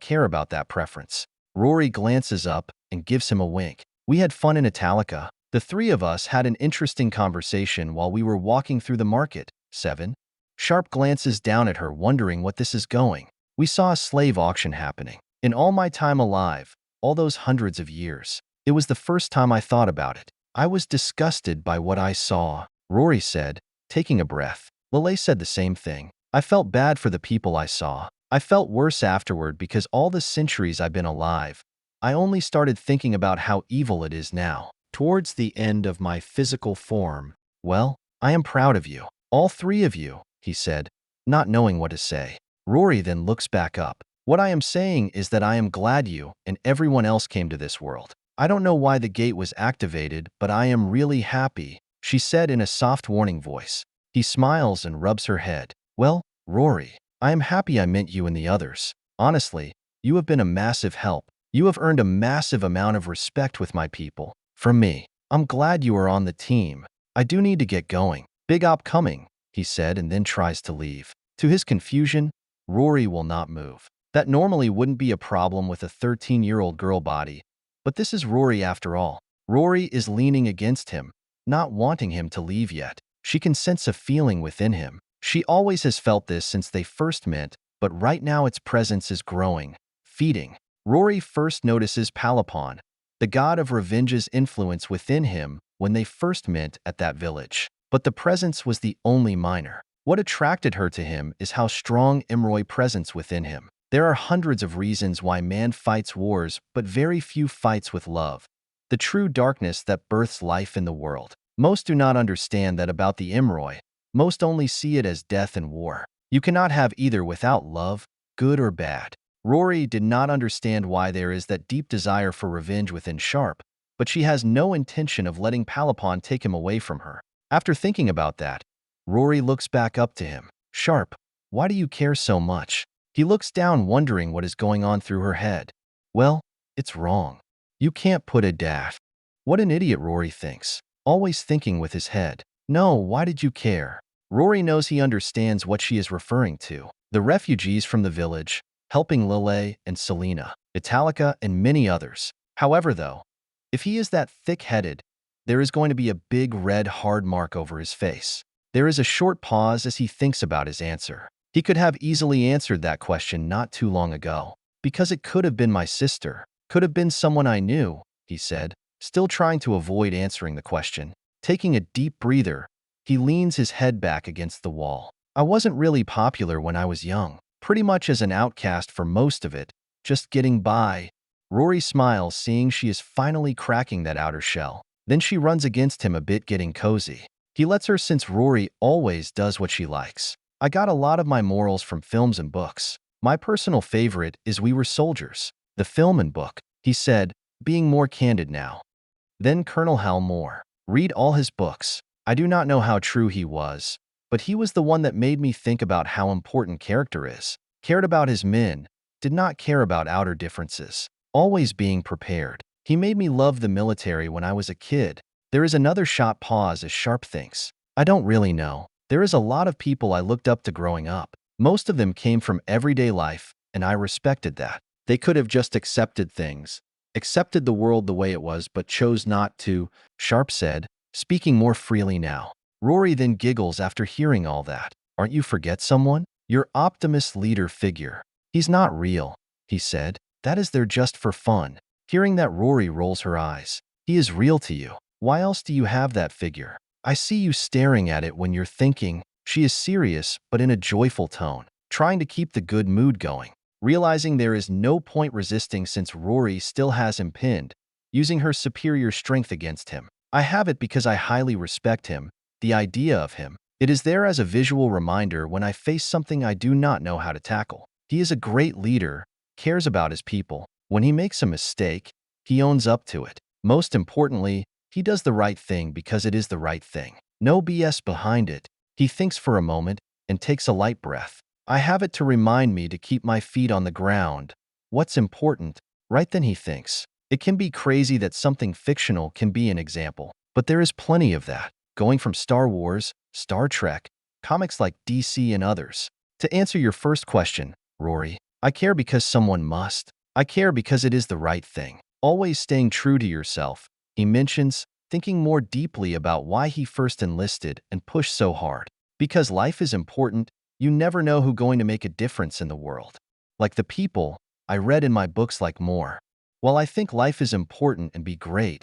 care about that preference. Rory glances up and gives him a wink. We had fun in Italica. The three of us had an interesting conversation while we were walking through the market. 7. Sharpe glances down at her, wondering what this is going. We saw a slave auction happening. In all my time alive, all those hundreds of years, it was the first time I thought about it. I was disgusted by what I saw, Rory said, taking a breath. Lelei said the same thing. I felt bad for the people I saw. I felt worse afterward because all the centuries I've been alive, I only started thinking about how evil it is now. Towards the end of my physical form, well, I am proud of you. All three of you, he said, not knowing what to say. Rory then looks back up. What I am saying is that I am glad you and everyone else came to this world. I don't know why the gate was activated, but I am really happy, she said in a soft warning voice. He smiles and rubs her head. Well, Rory, I am happy I met you and the others. Honestly, you have been a massive help. You have earned a massive amount of respect with my people. From me, I'm glad you are on the team. I do need to get going. Big op coming, he said, and then tries to leave. To his confusion, Rory will not move. That normally wouldn't be a problem with a 13-year-old girl body, but this is Rory after all. Rory is leaning against him, not wanting him to leave yet. She can sense a feeling within him. She always has felt this since they first met, but right now its presence is growing, feeding. Rory first notices Palapon, the god of revenge's influence within him when they first met at that village. But the presence was the only minor. What attracted her to him is how strong Imroy presence within him. There are hundreds of reasons why man fights wars, but very few fights with love. The true darkness that births life in the world. Most do not understand that about the Imroy. Most only see it as death and war. You cannot have either without love, good or bad. Rory did not understand why there is that deep desire for revenge within Sharpe, but she has no intention of letting Palapon take him away from her. After thinking about that, Rory looks back up to him. Sharpe, why do you care so much? He looks down, wondering what is going on through her head. Well, it's wrong. You can't put a dash. What an idiot, Rory thinks, always thinking with his head. No, why did you care? Rory knows he understands what she is referring to. The refugees from the village, helping Lelei and Selena, Italica, and many others. However, though, if he is that thick-headed, there is going to be a big red hard mark over his face. There is a short pause as he thinks about his answer. He could have easily answered that question not too long ago. Because it could have been my sister. Could have been someone I knew, he said, still trying to avoid answering the question. Taking a deep breather, he leans his head back against the wall. I wasn't really popular when I was young. Pretty much as an outcast for most of it, just getting by. Rory smiles, seeing she is finally cracking that outer shell. Then she runs against him a bit, getting cozy. He lets her, since Rory always does what she likes. I got a lot of my morals from films and books. My personal favorite is We Were Soldiers. The film and book, he said, being more candid now. Then Colonel Hal Moore. Read all his books. I do not know how true he was, but he was the one that made me think about how important character is. Cared about his men, did not care about outer differences. Always being prepared. He made me love the military when I was a kid. There is another shot pause as Sharpe thinks. I don't really know. There is a lot of people I looked up to growing up. Most of them came from everyday life, and I respected that. They could have just accepted things, accepted the world the way it was, but chose not to, Sharpe said, speaking more freely now. Rory then giggles after hearing all that. Aren't you forget someone? Your optimist leader figure. He's not real, he said. That is there just for fun. Hearing that, Rory rolls her eyes. He is real to you. Why else do you have that figure? I see you staring at it when you're thinking. She is serious, but in a joyful tone, trying to keep the good mood going. Realizing there is no point resisting since Rory still has him pinned, using her superior strength against him. I have it because I highly respect him, the idea of him. It is there as a visual reminder when I face something I do not know how to tackle. He is a great leader, cares about his people. When he makes a mistake, he owns up to it. Most importantly, he does the right thing because it is the right thing. No BS behind it. He thinks for a moment and takes a light breath. I have it to remind me to keep my feet on the ground. What's important? Right then he thinks. It can be crazy that something fictional can be an example, but there is plenty of that, going from Star Wars, Star Trek, comics like DC and others. To answer your first question, Rory, I care because someone must. I care because it is the right thing. Always staying true to yourself, he mentions, thinking more deeply about why he first enlisted and pushed so hard. Because life is important, you never know who's going to make a difference in the world. Like the people I read in my books like Moore. While I think life is important and be great,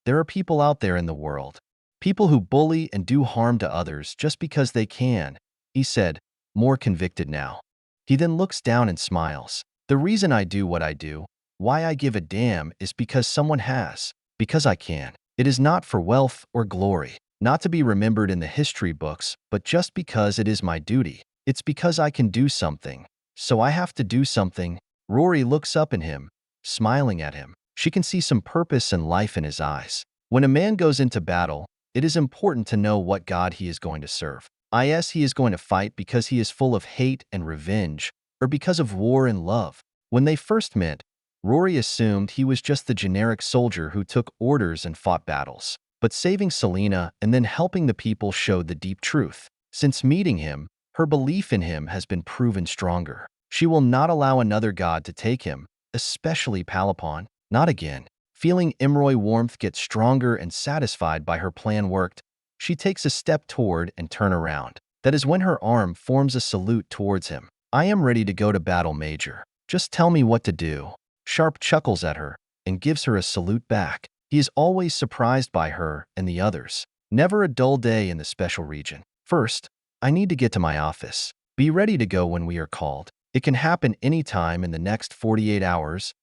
there are people out there in the world. People who bully and do harm to others just because they can, he said, more convicted now. He then looks down and smiles. The reason I do what I do, why I give a damn, is because someone has. Because I can. It is not for wealth or glory, not to be remembered in the history books, but just because it is my duty. It's because I can do something. So I have to do something. Rory looks up at him, smiling at him. She can see some purpose and life in his eyes. When a man goes into battle, it is important to know what God he is going to serve. Is he is going to fight because he is full of hate and revenge, or because of war and love? When they first met, Rory assumed he was just the generic soldier who took orders and fought battles. But saving Selena and then helping the people showed the deep truth. Since meeting him, her belief in him has been proven stronger. She will not allow another god to take him, especially Palapon. Not again. Feeling Imroy warmth get stronger and satisfied by her plan worked, she takes a step toward and turn around. That is when her arm forms a salute towards him. I am ready to go to battle, Major. Just tell me what to do. Sharpe chuckles at her and gives her a salute back. He is always surprised by her and the others. Never a dull day in the special region. First, I need to get to my office. Be ready to go when we are called. It can happen anytime in the next 48 hours.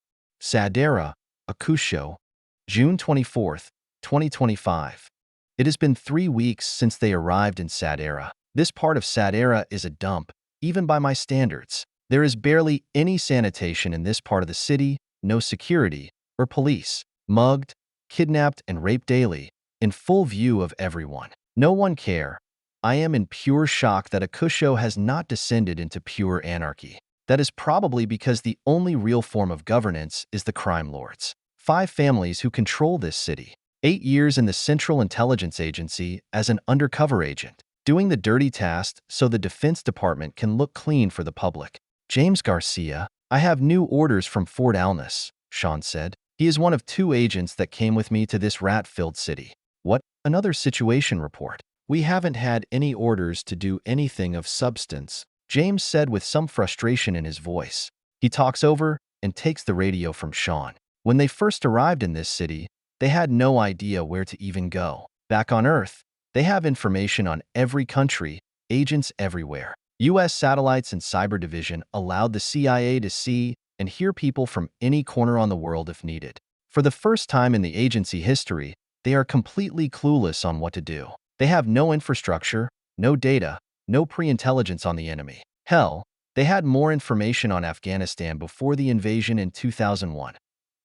Sadera, Akusho, June 24th, 2025. It has been 3 weeks since they arrived in Sadera. This part of Sadera is a dump, even by my standards. There is barely any sanitation in this part of the city, no security or police. Mugged, kidnapped, and raped daily, in full view of everyone. No one care. I am in pure shock that Akusho has not descended into pure anarchy. That is probably because the only real form of governance is the crime lords. 5 families who control this city. 8 years in the Central Intelligence Agency as an undercover agent, doing the dirty task so the Defense Department can look clean for the public. James Garcia, I have new orders from Fort Alness, Sean said. He is one of 2 agents that came with me to this rat-filled city. What? Another situation report. We haven't had any orders to do anything of substance, James said with some frustration in his voice. He talks over and takes the radio from Sean. When they first arrived in this city, they had no idea where to even go. Back on Earth, they have information on every country, agents everywhere. U.S. satellites and cyber division allowed the CIA to see and hear people from any corner on the world if needed. For the first time in the agency history, they are completely clueless on what to do. They have no infrastructure, no data, no pre-intelligence on the enemy. Hell, They had more information on Afghanistan before the invasion in 2001,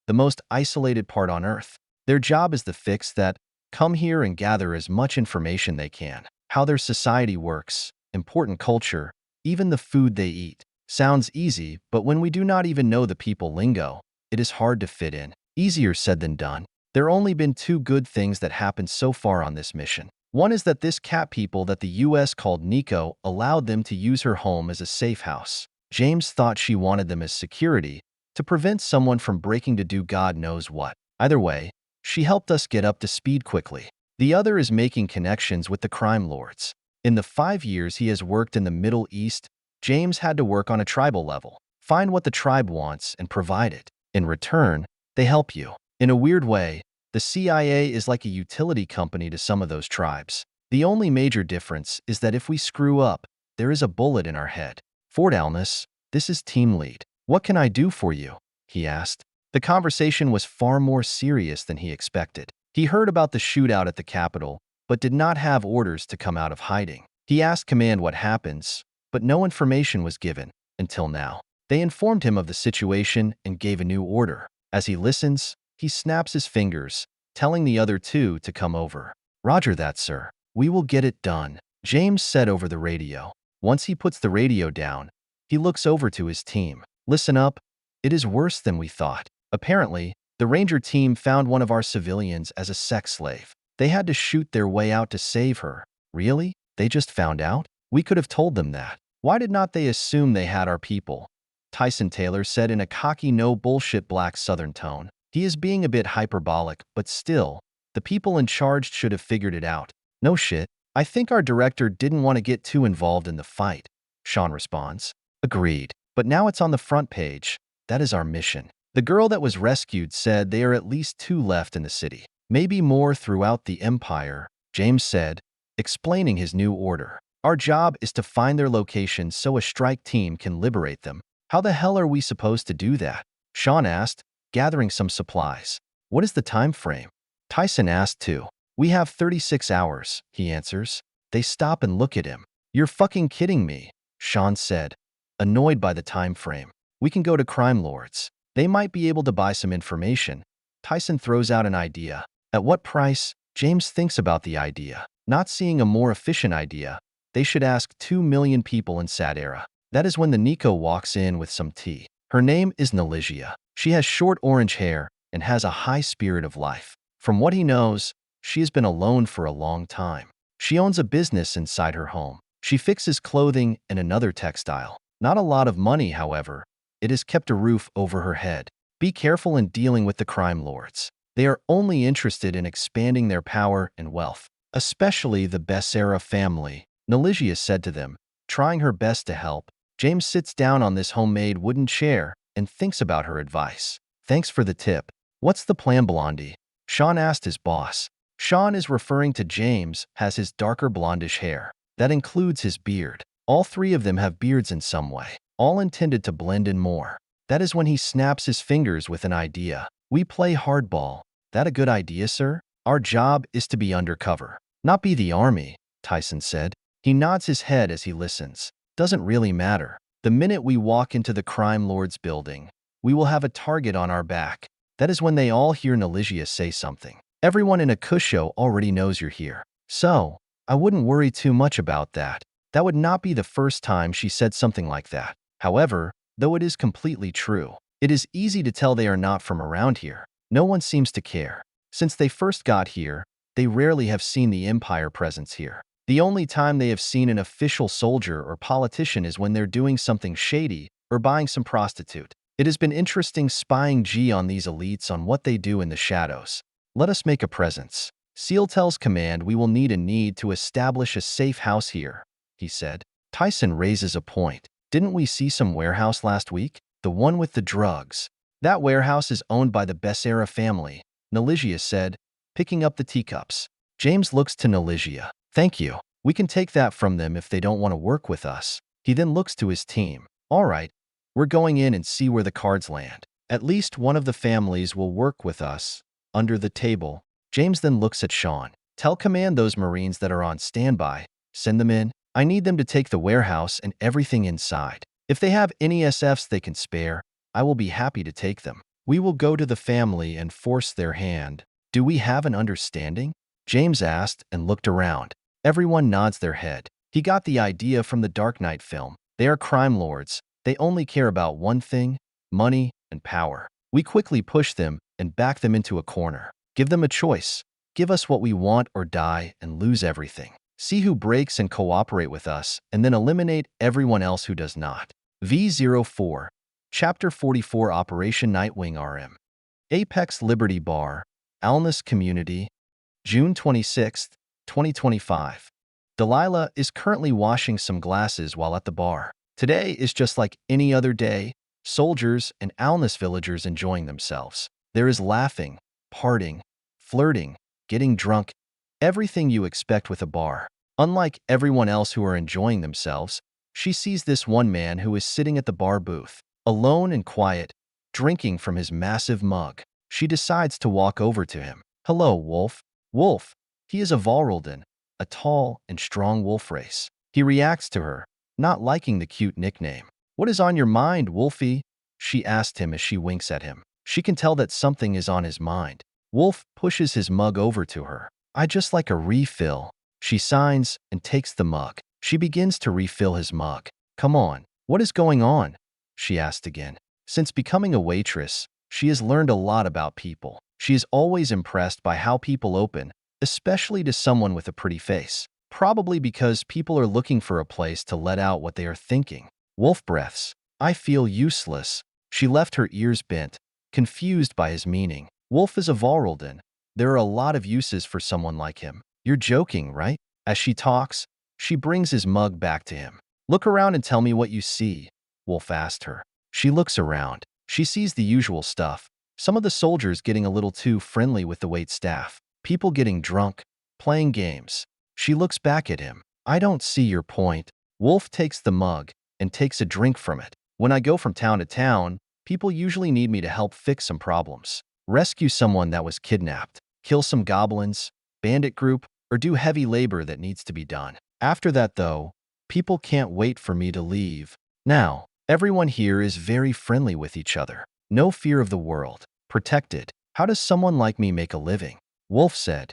the most isolated part on Earth. Their job is the fix that come here and gather as much information they can. How their society works, important culture, even the food they eat. Sounds easy, but when we do not even know the people lingo, it is hard to fit in. Easier said than done. There only been two good things that happened so far on this mission. One is that this cat people that the US called Nico allowed them to use her home as a safe house. James thought she wanted them as security, to prevent someone from breaking to do God knows what. Either way, she helped us get up to speed quickly. The other is making connections with the crime lords. In the 5 years he has worked in the Middle East, James had to work on a tribal level. Find what the tribe wants and provide it. In return, they help you. In a weird way, the CIA is like a utility company to some of those tribes. The only major difference is that if we screw up, there is a bullet in our head. Fort Alness, this is team lead. What can I do for you? He asked. The conversation was far more serious than he expected. He heard about the shootout at the Capitol, but did not have orders to come out of hiding. He asked command what happens, but no information was given, until now. They informed him of the situation and gave a new order. As he listens, he snaps his fingers, telling the other two to come over. Roger that, sir. We will get it done, James said over the radio. Once he puts the radio down, he looks over to his team. Listen up, it is worse than we thought. Apparently, the Ranger team found one of our civilians as a sex slave. They had to shoot their way out to save her. Really? They just found out? We could have told them that. Why did not they assume they had our people? Tyson Taylor said in a cocky no-bullshit black Southern tone. He is being a bit hyperbolic, but still, the people in charge should have figured it out. No shit. I think our director didn't want to get too involved in the fight, Sean responds. Agreed. But now it's on the front page. That is our mission. The girl that was rescued said there are at least 2 left in the city. Maybe more throughout the Empire, James said, explaining his new order. Our job is to find their location so a strike team can liberate them. How the hell are we supposed to do that? Sean asked, gathering some supplies. What is the time frame? Tyson asked too. We have 36 hours, he answers. They stop and look at him. You're fucking kidding me, Sean said, annoyed by the time frame. We can go to crime lords. They might be able to buy some information. Tyson throws out an idea. At what price? James thinks about the idea. Not seeing a more efficient idea, they should ask 2 million people in sadera. That is when the Nico walks in with some tea. Her name is Neligia. She has short orange hair and has a high spirit of life. From what he knows, she has been alone for a long time. She owns a business inside her home. She fixes clothing and another textile. Not a lot of money, however. It has kept a roof over her head. Be careful in dealing with the crime lords. They are only interested in expanding their power and wealth, especially the Becerra family, Neligia said to them, trying her best to help. James sits down on this homemade wooden chair and thinks about her advice. Thanks for the tip. What's the plan, Blondie? Sean asked his boss. Sean is referring to James, has his darker blondish hair. That includes his beard. All 3 of them have beards in some way, all intended to blend in more. That is when he snaps his fingers with an idea. We play hardball. That a good idea, sir? Our job is to be undercover, not be the army, Tyson said. He nods his head as he listens. Doesn't really matter. The minute we walk into the crime lord's building, we will have a target on our back. That is when they all hear Neligia say something. Everyone in Akusho already knows you're here. So, I wouldn't worry too much about that. That would not be the first time she said something like that. However, though it is completely true, it is easy to tell they are not from around here. No one seems to care. Since they first got here, they rarely have seen the Empire presence here. The only time they have seen an official soldier or politician is when they're doing something shady or buying some prostitute. It has been interesting spying on these elites on what they do in the shadows. Let us make a presence. Seal tells command we will need to establish a safe house here, he said. Tyson raises a point. Didn't we see some warehouse last week? The one with the drugs. That warehouse is owned by the Becerra family, Neligia said, picking up the teacups. James looks to Neligia. Thank you. We can take that from them if they don't want to work with us. He then looks to his team. All right, we're going in and see where the cards land. At least one of the families will work with us. Under the table, James then looks at Sean. Tell command those Marines that are on standby. Send them in. I need them to take the warehouse and everything inside. If they have any SFs they can spare, I will be happy to take them. We will go to the family and force their hand. Do we have an understanding? James asked and looked around. Everyone nods their head. He got the idea from the Dark Knight film. They are crime lords. They only care about one thing: money and power. We quickly push them and back them into a corner. Give them a choice. Give us what we want or die and lose everything. See who breaks and cooperate with us, and then eliminate everyone else who does not. V04, Chapter 44, Operation Nightwing RM. Apex Liberty Bar, Alness Community, June 26, 2025. Delilah is currently washing some glasses while at the bar. Today is just like any other day, soldiers and Alness villagers enjoying themselves. There is laughing, partying, flirting, getting drunk, everything you expect with a bar. Unlike everyone else who are enjoying themselves, she sees this one man who is sitting at the bar booth, alone and quiet, drinking from his massive mug. She decides to walk over to him. Hello, Wolf. Wolf. He is a Valrolden, a tall and strong wolf race. He reacts to her, not liking the cute nickname. What is on your mind, Wolfie? She asked him as she winks at him. She can tell that something is on his mind. Wolf pushes his mug over to her. I just like a refill. She signs and takes the mug. She begins to refill his mug. Come on, what is going on? She asked again. Since becoming a waitress, she has learned a lot about people. She is always impressed by how people open, especially to someone with a pretty face. Probably because people are looking for a place to let out what they are thinking. Wolf breaths. I feel useless. She left her ears bent, confused by his meaning. Wolf is a Valrolden. There are a lot of uses for someone like him. You're joking, right? As she talks, she brings his mug back to him. Look around and tell me what you see, Wolf asked her. She looks around. She sees the usual stuff. Some of the soldiers getting a little too friendly with the waitstaff. People getting drunk, playing games. She looks back at him. I don't see your point. Wolf takes the mug and takes a drink from it. When I go from town to town, people usually need me to help fix some problems. Rescue someone that was kidnapped, kill some goblins, bandit group, or do heavy labor that needs to be done. After that, though, people can't wait for me to leave. Now, everyone here is very friendly with each other. No fear of the world. Protected. How does someone like me make a living? Wolf said.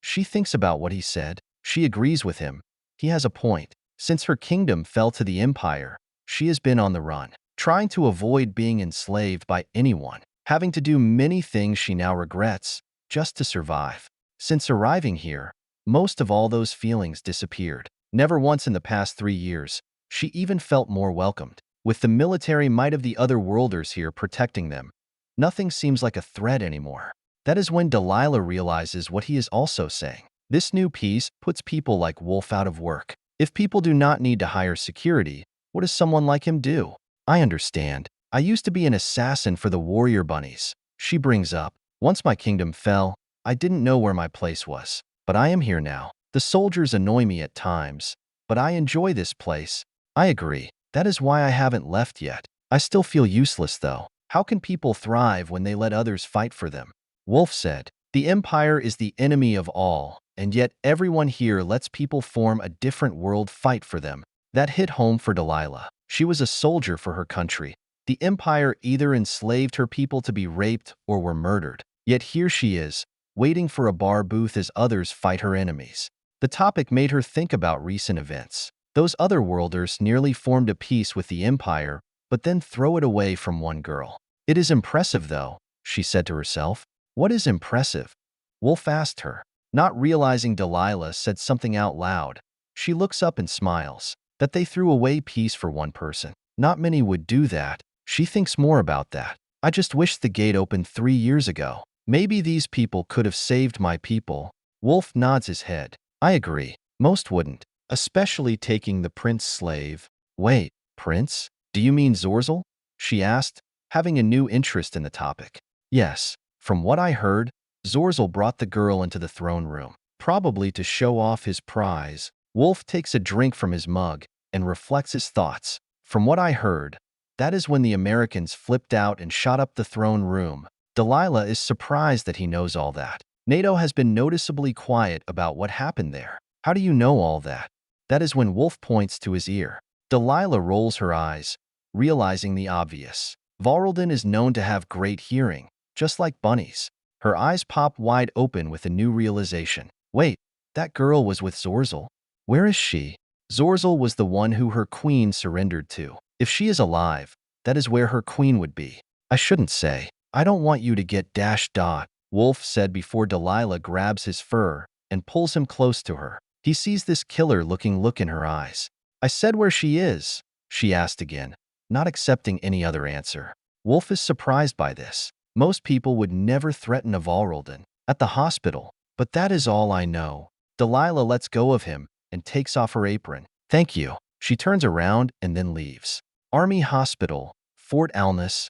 She thinks about what he said. She agrees with him. He has a point. Since her kingdom fell to the Empire, she has been on the run, trying to avoid being enslaved by anyone, having to do many things she now regrets, just to survive. Since arriving here, most of all those feelings disappeared. Never once in the past 3 years, she even felt more welcomed. With the military might of the other worlders here protecting them, nothing seems like a threat anymore. That is when Delilah realizes what he is also saying. This new peace puts people like Wolf out of work. If people do not need to hire security, what does someone like him do? I understand. I used to be an assassin for the warrior bunnies. She brings up. Once my kingdom fell, I didn't know where my place was. But I am here now. The soldiers annoy me at times, but I enjoy this place. I agree. That is why I haven't left yet. I still feel useless though. How can people thrive when they let others fight for them? Wolf said, the Empire is the enemy of all, and yet everyone here lets people form a different world fight for them. That hit home for Delilah. She was a soldier for her country. The Empire either enslaved her people to be raped or were murdered. Yet here she is, waiting for a bar booth as others fight her enemies. The topic made her think about recent events. Those other worlders nearly formed a peace with the Empire, but then throw it away from one girl. It is impressive though, she said to herself. What is impressive? Wolf asked her. Not realizing Delilah said something out loud, she looks up and smiles. That they threw away peace for one person. Not many would do that. She thinks more about that. I just wish the gate opened 3 years ago. Maybe these people could have saved my people. Wolf nods his head. I agree. Most wouldn't. Especially taking the prince slave. Wait, prince? Do you mean Zorzel? She asked, having a new interest in the topic. Yes. From what I heard, Zorzel brought the girl into the throne room, probably to show off his prize. Wolf takes a drink from his mug and reflects his thoughts. From what I heard, that is when the Americans flipped out and shot up the throne room. Delilah is surprised that he knows all that. NATO has been noticeably quiet about what happened there. How do you know all that? That is when Wolf points to his ear. Delilah rolls her eyes, realizing the obvious. Varaldin is known to have great hearing, just like bunnies. Her eyes pop wide open with a new realization. Wait, that girl was with Zorzel? Where is she? Zorzel was the one who her queen surrendered to. If she is alive, that is where her queen would be. I shouldn't say. I don't want you to get dash dot, Wolf said before Delilah grabs his fur and pulls him close to her. He sees this killer-looking look in her eyes. I said where she is, she asked again, not accepting any other answer. Wolf is surprised by this. Most people would never threaten a Varaldin at the hospital, but that is all I know. Delilah lets go of him and takes off her apron. Thank you. She turns around and then leaves. Army Hospital, Fort Alness.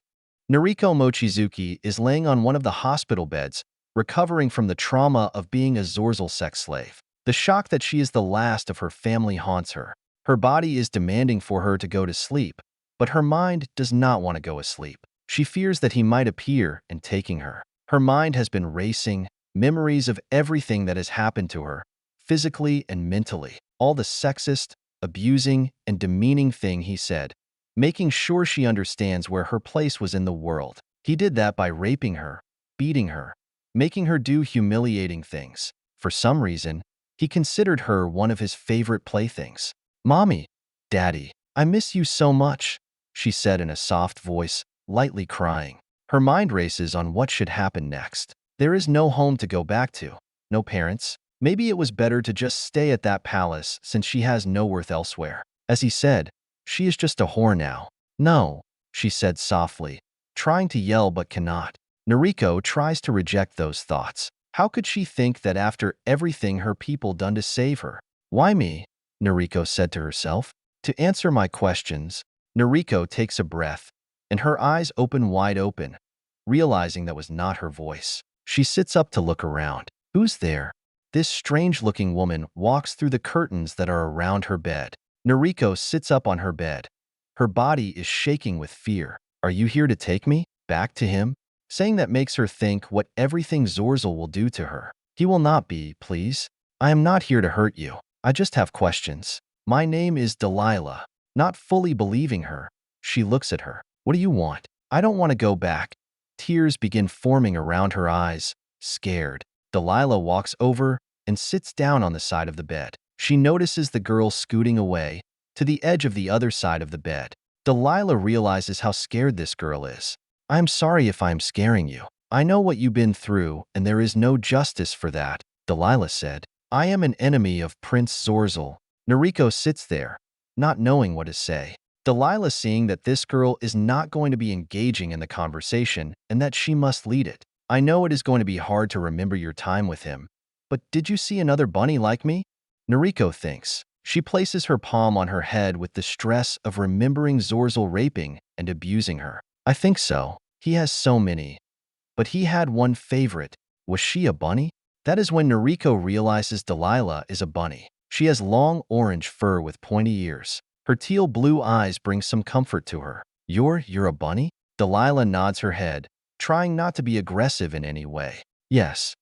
Noriko Mochizuki is laying on one of the hospital beds, recovering from the trauma of being a Zorzel sex slave. The shock that she is the last of her family haunts her. Her body is demanding for her to go to sleep, but her mind does not want to go asleep. She fears that he might appear and taking her. Her mind has been racing, memories of everything that has happened to her, physically and mentally. All the sexist, abusing, and demeaning thing he said, making sure she understands where her place was in the world. He did that by raping her, beating her, making her do humiliating things. For some reason, he considered her one of his favorite playthings. Mommy, Daddy, I miss you so much, she said in a soft voice, lightly crying. Her mind races on what should happen next. There is no home to go back to, no parents. Maybe it was better to just stay at that palace since she has no worth elsewhere. As he said, she is just a whore now. No, she said softly, trying to yell but cannot. Noriko tries to reject those thoughts. How could she think that after everything her people done to save her? Why me? Noriko said to herself. To answer my questions, Noriko takes a breath, and her eyes open wide open, realizing that was not her voice. She sits up to look around. Who's there? This strange-looking woman walks through the curtains that are around her bed. Noriko sits up on her bed. Her body is shaking with fear. Are you here to take me back to him? Saying that makes her think what everything Zorzel will do to her. He will not be, please. I am not here to hurt you. I just have questions. My name is Delilah. Not fully believing her, she looks at her. What do you want? I don't want to go back. Tears begin forming around her eyes, scared. Delilah walks over and sits down on the side of the bed. She notices the girl scooting away to the edge of the other side of the bed. Delilah realizes how scared this girl is. I'm sorry if I'm scaring you. I know what you've been through, and there is no justice for that, Delilah said. I am an enemy of Prince Zorzel. Noriko sits there, not knowing what to say. Delilah seeing that this girl is not going to be engaging in the conversation and that she must lead it. I know it is going to be hard to remember your time with him, but did you see another bunny like me? Noriko thinks. She places her palm on her head with the stress of remembering Zorzel raping and abusing her. I think so. He has so many. But he had one favorite. Was she a bunny? That is when Noriko realizes Delilah is a bunny. She has long orange fur with pointy ears. Her teal blue eyes bring some comfort to her. You're a bunny? Delilah nods her head, trying not to be aggressive in any way. Yes,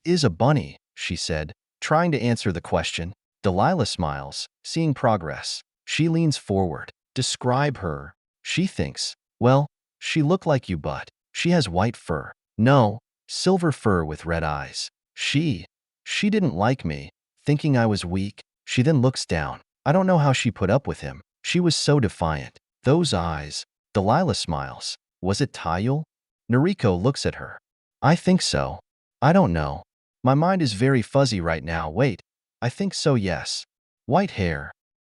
is a bunny, she said, trying to answer the question. Delilah smiles, seeing progress. She leans forward. Describe her. She thinks, well, she look like you, but she has white fur. No, silver fur with red eyes. She didn't like me, thinking I was weak. She then looks down. I don't know how she put up with him. She was so defiant. Those eyes. Delilah smiles. Was it Tayul? Noriko looks at her. I think so. I don't know. My mind is very fuzzy right now. Wait. I think so, yes. White hair.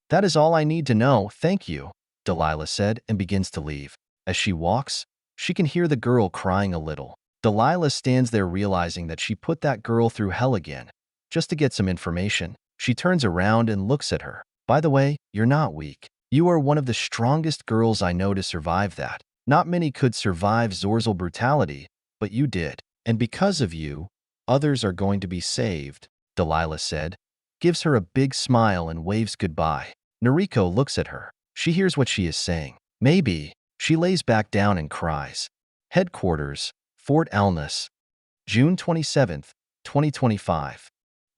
That is all I need to know, thank you, Delilah said and begins to leave. As she walks, she can hear the girl crying a little. Delilah stands there realizing that she put that girl through hell again, just to get some information. She turns around and looks at her. By the way, you're not weak. You are one of the strongest girls I know to survive that. Not many could survive Zorzel brutality, but you did. And because of you, others are going to be saved, Delilah said, gives her a big smile and waves goodbye. Noriko looks at her. She hears what she is saying. Maybe. She lays back down and cries. Headquarters, Fort Alness, June 27, 2025.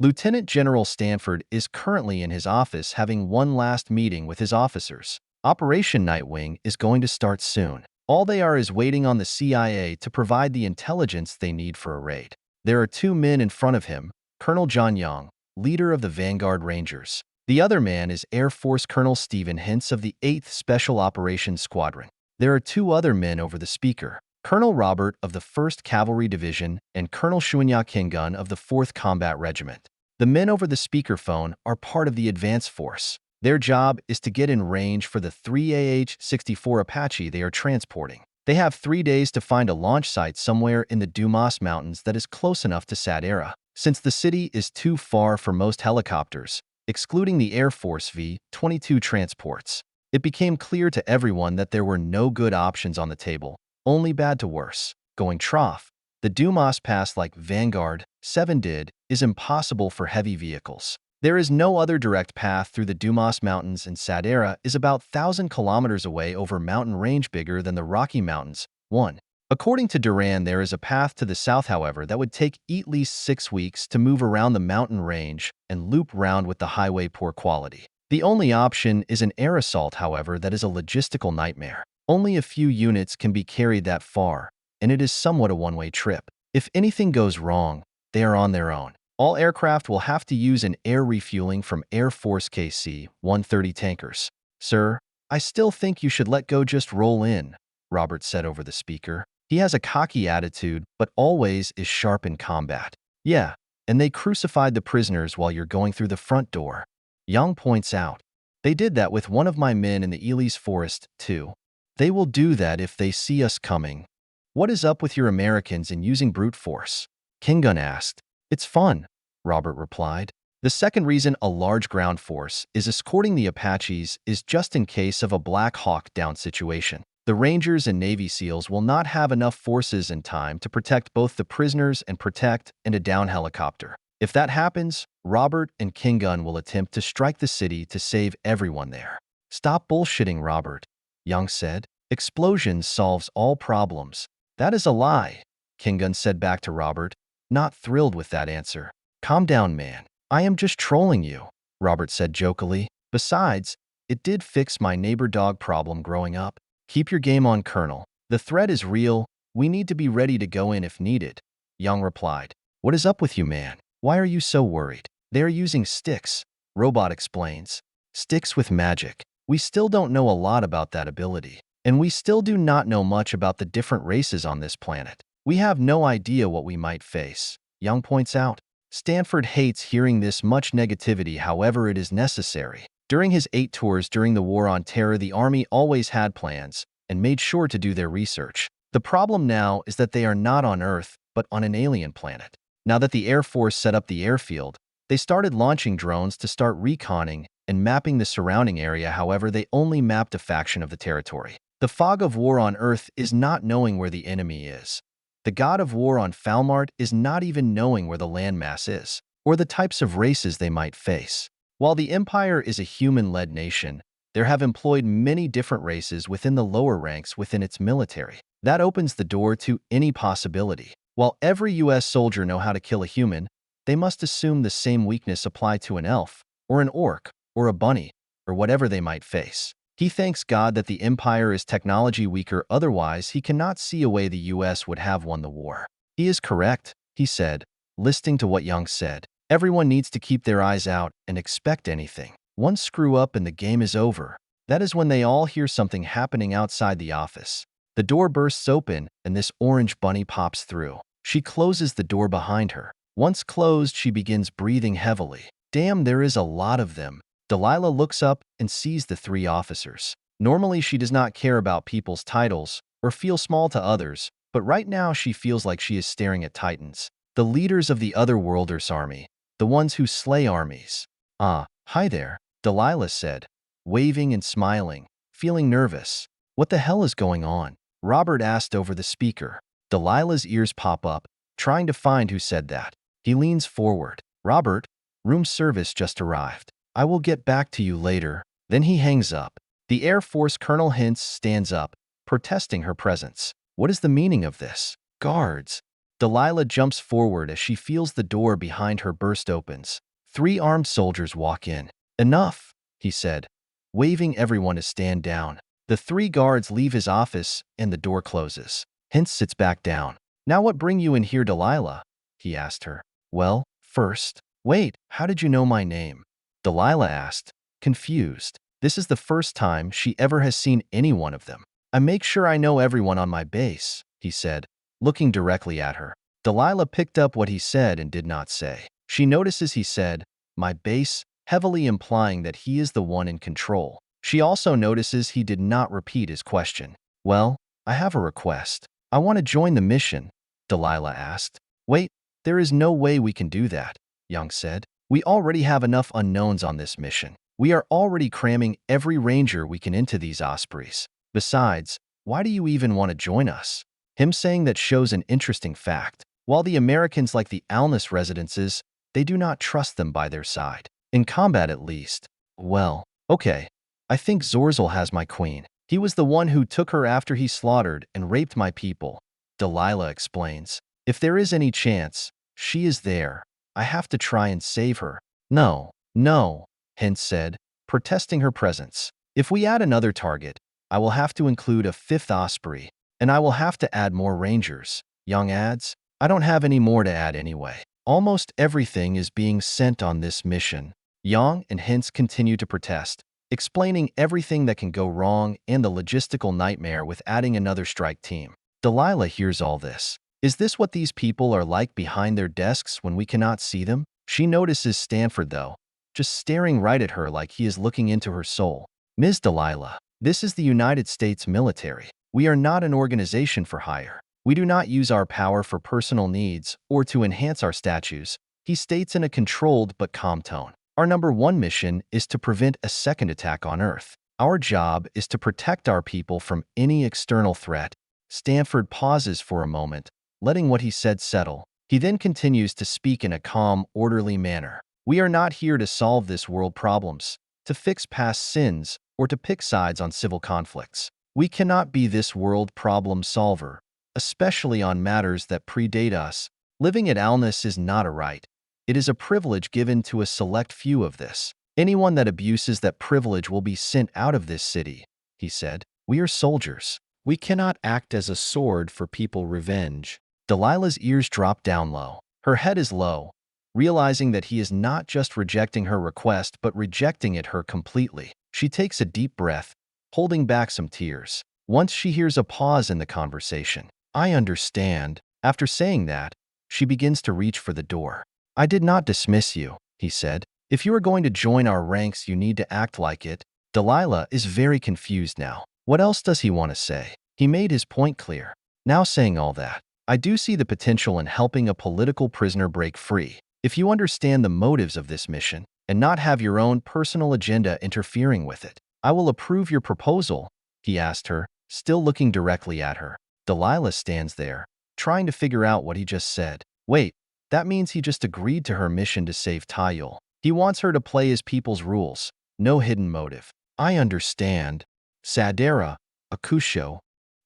Lieutenant General Stanford is currently in his office having one last meeting with his officers. Operation Nightwing is going to start soon. All they are is waiting on the CIA to provide the intelligence they need for a raid. There are two men in front of him, Colonel John Young, leader of the Vanguard Rangers. The other man is Air Force Colonel Stephen Hintz of the 8th Special Operations Squadron. There are two other men over the speaker, Colonel Robert of the 1st Cavalry Division and Colonel Shunya Kingun of the 4th Combat Regiment. The men over the speakerphone are part of the advance force. Their job is to get in range for the 3 AH-64 Apache they are transporting. They have 3 days to find a launch site somewhere in the Dumas Mountains that is close enough to Sadera. Since the city is too far for most helicopters, excluding the Air Force V-22 transports, it became clear to everyone that there were no good options on the table, only bad to worse. Going trough, the Dumas Pass like Vanguard 7 did is impossible for heavy vehicles. There is no other direct path through the Dumas Mountains, and Sadera is about 1,000 kilometers away over mountain range bigger than the Rocky Mountains. 1. According to Duran, there is a path to the south, however, that would take at least 6 weeks to move around the mountain range and loop round with the highway poor quality. The only option is an air assault, however, that is a logistical nightmare. Only a few units can be carried that far, and it is somewhat a one-way trip. If anything goes wrong, they are on their own. All aircraft will have to use an air refueling from Air Force KC-130 tankers. Sir, I still think you should let go, just roll in, Robert said over the speaker. He has a cocky attitude, but always is sharp in combat. Yeah, and they crucified the prisoners while you're going through the front door. Young points out. They did that with one of my men in the Elias Forest, too. They will do that if they see us coming. What is up with your Americans in using brute force? Kingun asked. It's fun, Robert replied. The second reason a large ground force is escorting the Apaches is just in case of a Black Hawk Down situation. The Rangers and Navy SEALs will not have enough forces in time to protect both the prisoners and protect a down helicopter. If that happens, Robert and Kingun will attempt to strike the city to save everyone there. Stop bullshitting, Robert, Young said. Explosions solves all problems. That is a lie, Kingun said back to Robert, not thrilled with that answer. Calm down, man. I am just trolling you, Robert said jokily. Besides, it did fix my neighbor dog problem growing up. Keep your game on, Colonel. The threat is real. We need to be ready to go in if needed, Young replied. What is up with you, man? Why are you so worried? They are using sticks, Robot explains. Sticks with magic. We still don't know a lot about that ability. And we still do not know much about the different races on this planet. We have no idea what we might face, Young points out. Stanford hates hearing this much negativity, however it is necessary. During his 8 tours during the War on Terror, the Army always had plans and made sure to do their research. The problem now is that they are not on Earth, but on an alien planet. Now that the Air Force set up the airfield, they started launching drones to start reconning and mapping the surrounding area. However, they only mapped a fraction of the territory. The fog of war on Earth is not knowing where the enemy is. The god of war on Falmart is not even knowing where the landmass is, or the types of races they might face. While the Empire is a human-led nation, there have employed many different races within the lower ranks within its military. That opens the door to any possibility. While every U.S. soldier know how to kill a human, they must assume the same weakness apply to an elf, or an orc, or a bunny, or whatever they might face. He thanks God that the Empire is technology weaker, otherwise he cannot see a way the U.S. would have won the war. He is correct, he said, listening to what Young said. Everyone needs to keep their eyes out and expect anything. One screw up and the game is over. That is when they all hear something happening outside the office. The door bursts open and this orange bunny pops through. She closes the door behind her. Once closed, she begins breathing heavily. Damn, there is a lot of them. Delilah looks up and sees the 3 officers. Normally, she does not care about people's titles or feel small to others, but right now she feels like she is staring at titans. The leaders of the Otherworlders army, the ones who slay armies. Ah, hi there, Delilah said, waving and smiling, feeling nervous. What the hell is going on? Robert asked over the speaker. Delilah's ears pop up, trying to find who said that. He leans forward. Robert, room service just arrived. I will get back to you later. Then he hangs up. The Air Force Colonel Hintz stands up, protesting her presence. What is the meaning of this? Guards, Delilah jumps forward as she feels the door behind her burst opens. 3 armed soldiers walk in. "Enough," he said, waving everyone to stand down. The 3 guards leave his office and the door closes. Hence sits back down. "Now what bring you in here, Delilah?" he asked her. "Well, first." "Wait, how did you know my name?" Delilah asked, confused. This is the first time she ever has seen any one of them. "I make sure I know everyone on my base," he said, looking directly at her. Delilah picked up what he said and did not say. She notices he said, "my base," heavily implying that he is the one in control. She also notices he did not repeat his question. "Well, I have a request. I want to join the mission," Delilah asked. "Wait, there is no way we can do that," Young said. "We already have enough unknowns on this mission. We are already cramming every ranger we can into these ospreys. Besides, why do you even want to join us?" Him saying that shows an interesting fact. While the Americans like the alness residences, they do not trust them by their side. In combat at least. "Well, okay. I think Zorzel has my queen. He was the one who took her after he slaughtered and raped my people," Delilah explains. "If there is any chance, she is there. I have to try and save her." "No, no," Hint said, protesting her presence. "If we add another target, I will have to include a 5th osprey, and I will have to add more rangers," Young adds. "I don't have any more to add anyway. Almost everything is being sent on this mission." Young and Hintz continue to protest, explaining everything that can go wrong and the logistical nightmare with adding another strike team. Delilah hears all this. Is this what these people are like behind their desks when we cannot see them? She notices Stanford, though, just staring right at her like he is looking into her soul. "Ms. Delilah, this is the United States military. We are not an organization for hire. We do not use our power for personal needs or to enhance our statues," he states in a controlled but calm tone. "Our number 1 mission is to prevent a second attack on Earth. Our job is to protect our people from any external threat." Stanford pauses for a moment, letting what he said settle. He then continues to speak in a calm, orderly manner. "We are not here to solve this world problems, to fix past sins, or to pick sides on civil conflicts. We cannot be this world problem solver, especially on matters that predate us. Living at alness is not a right. It is a privilege given to a select few of this. Anyone that abuses that privilege will be sent out of this city," he said. "We are soldiers. We cannot act as a sword for people revenge." Delilah's ears drop down low. Her head is low, realizing that he is not just rejecting her request but rejecting it her completely. She takes a deep breath, holding back some tears. Once she hears a pause in the conversation. "I understand." After saying that, she begins to reach for the door. "I did not dismiss you," he said. "If you are going to join our ranks, you need to act like it." Delilah is very confused now. What else does he want to say? He made his point clear. Now saying all that, "I do see the potential in helping a political prisoner break free. If you understand the motives of this mission and not have your own personal agenda interfering with it, I will approve your proposal," he asked her, still looking directly at her. Delilah stands there, trying to figure out what he just said. Wait, that means he just agreed to her mission to save Tayul. He wants her to play his people's rules. No hidden motive. "I understand." Sadera, Akusho,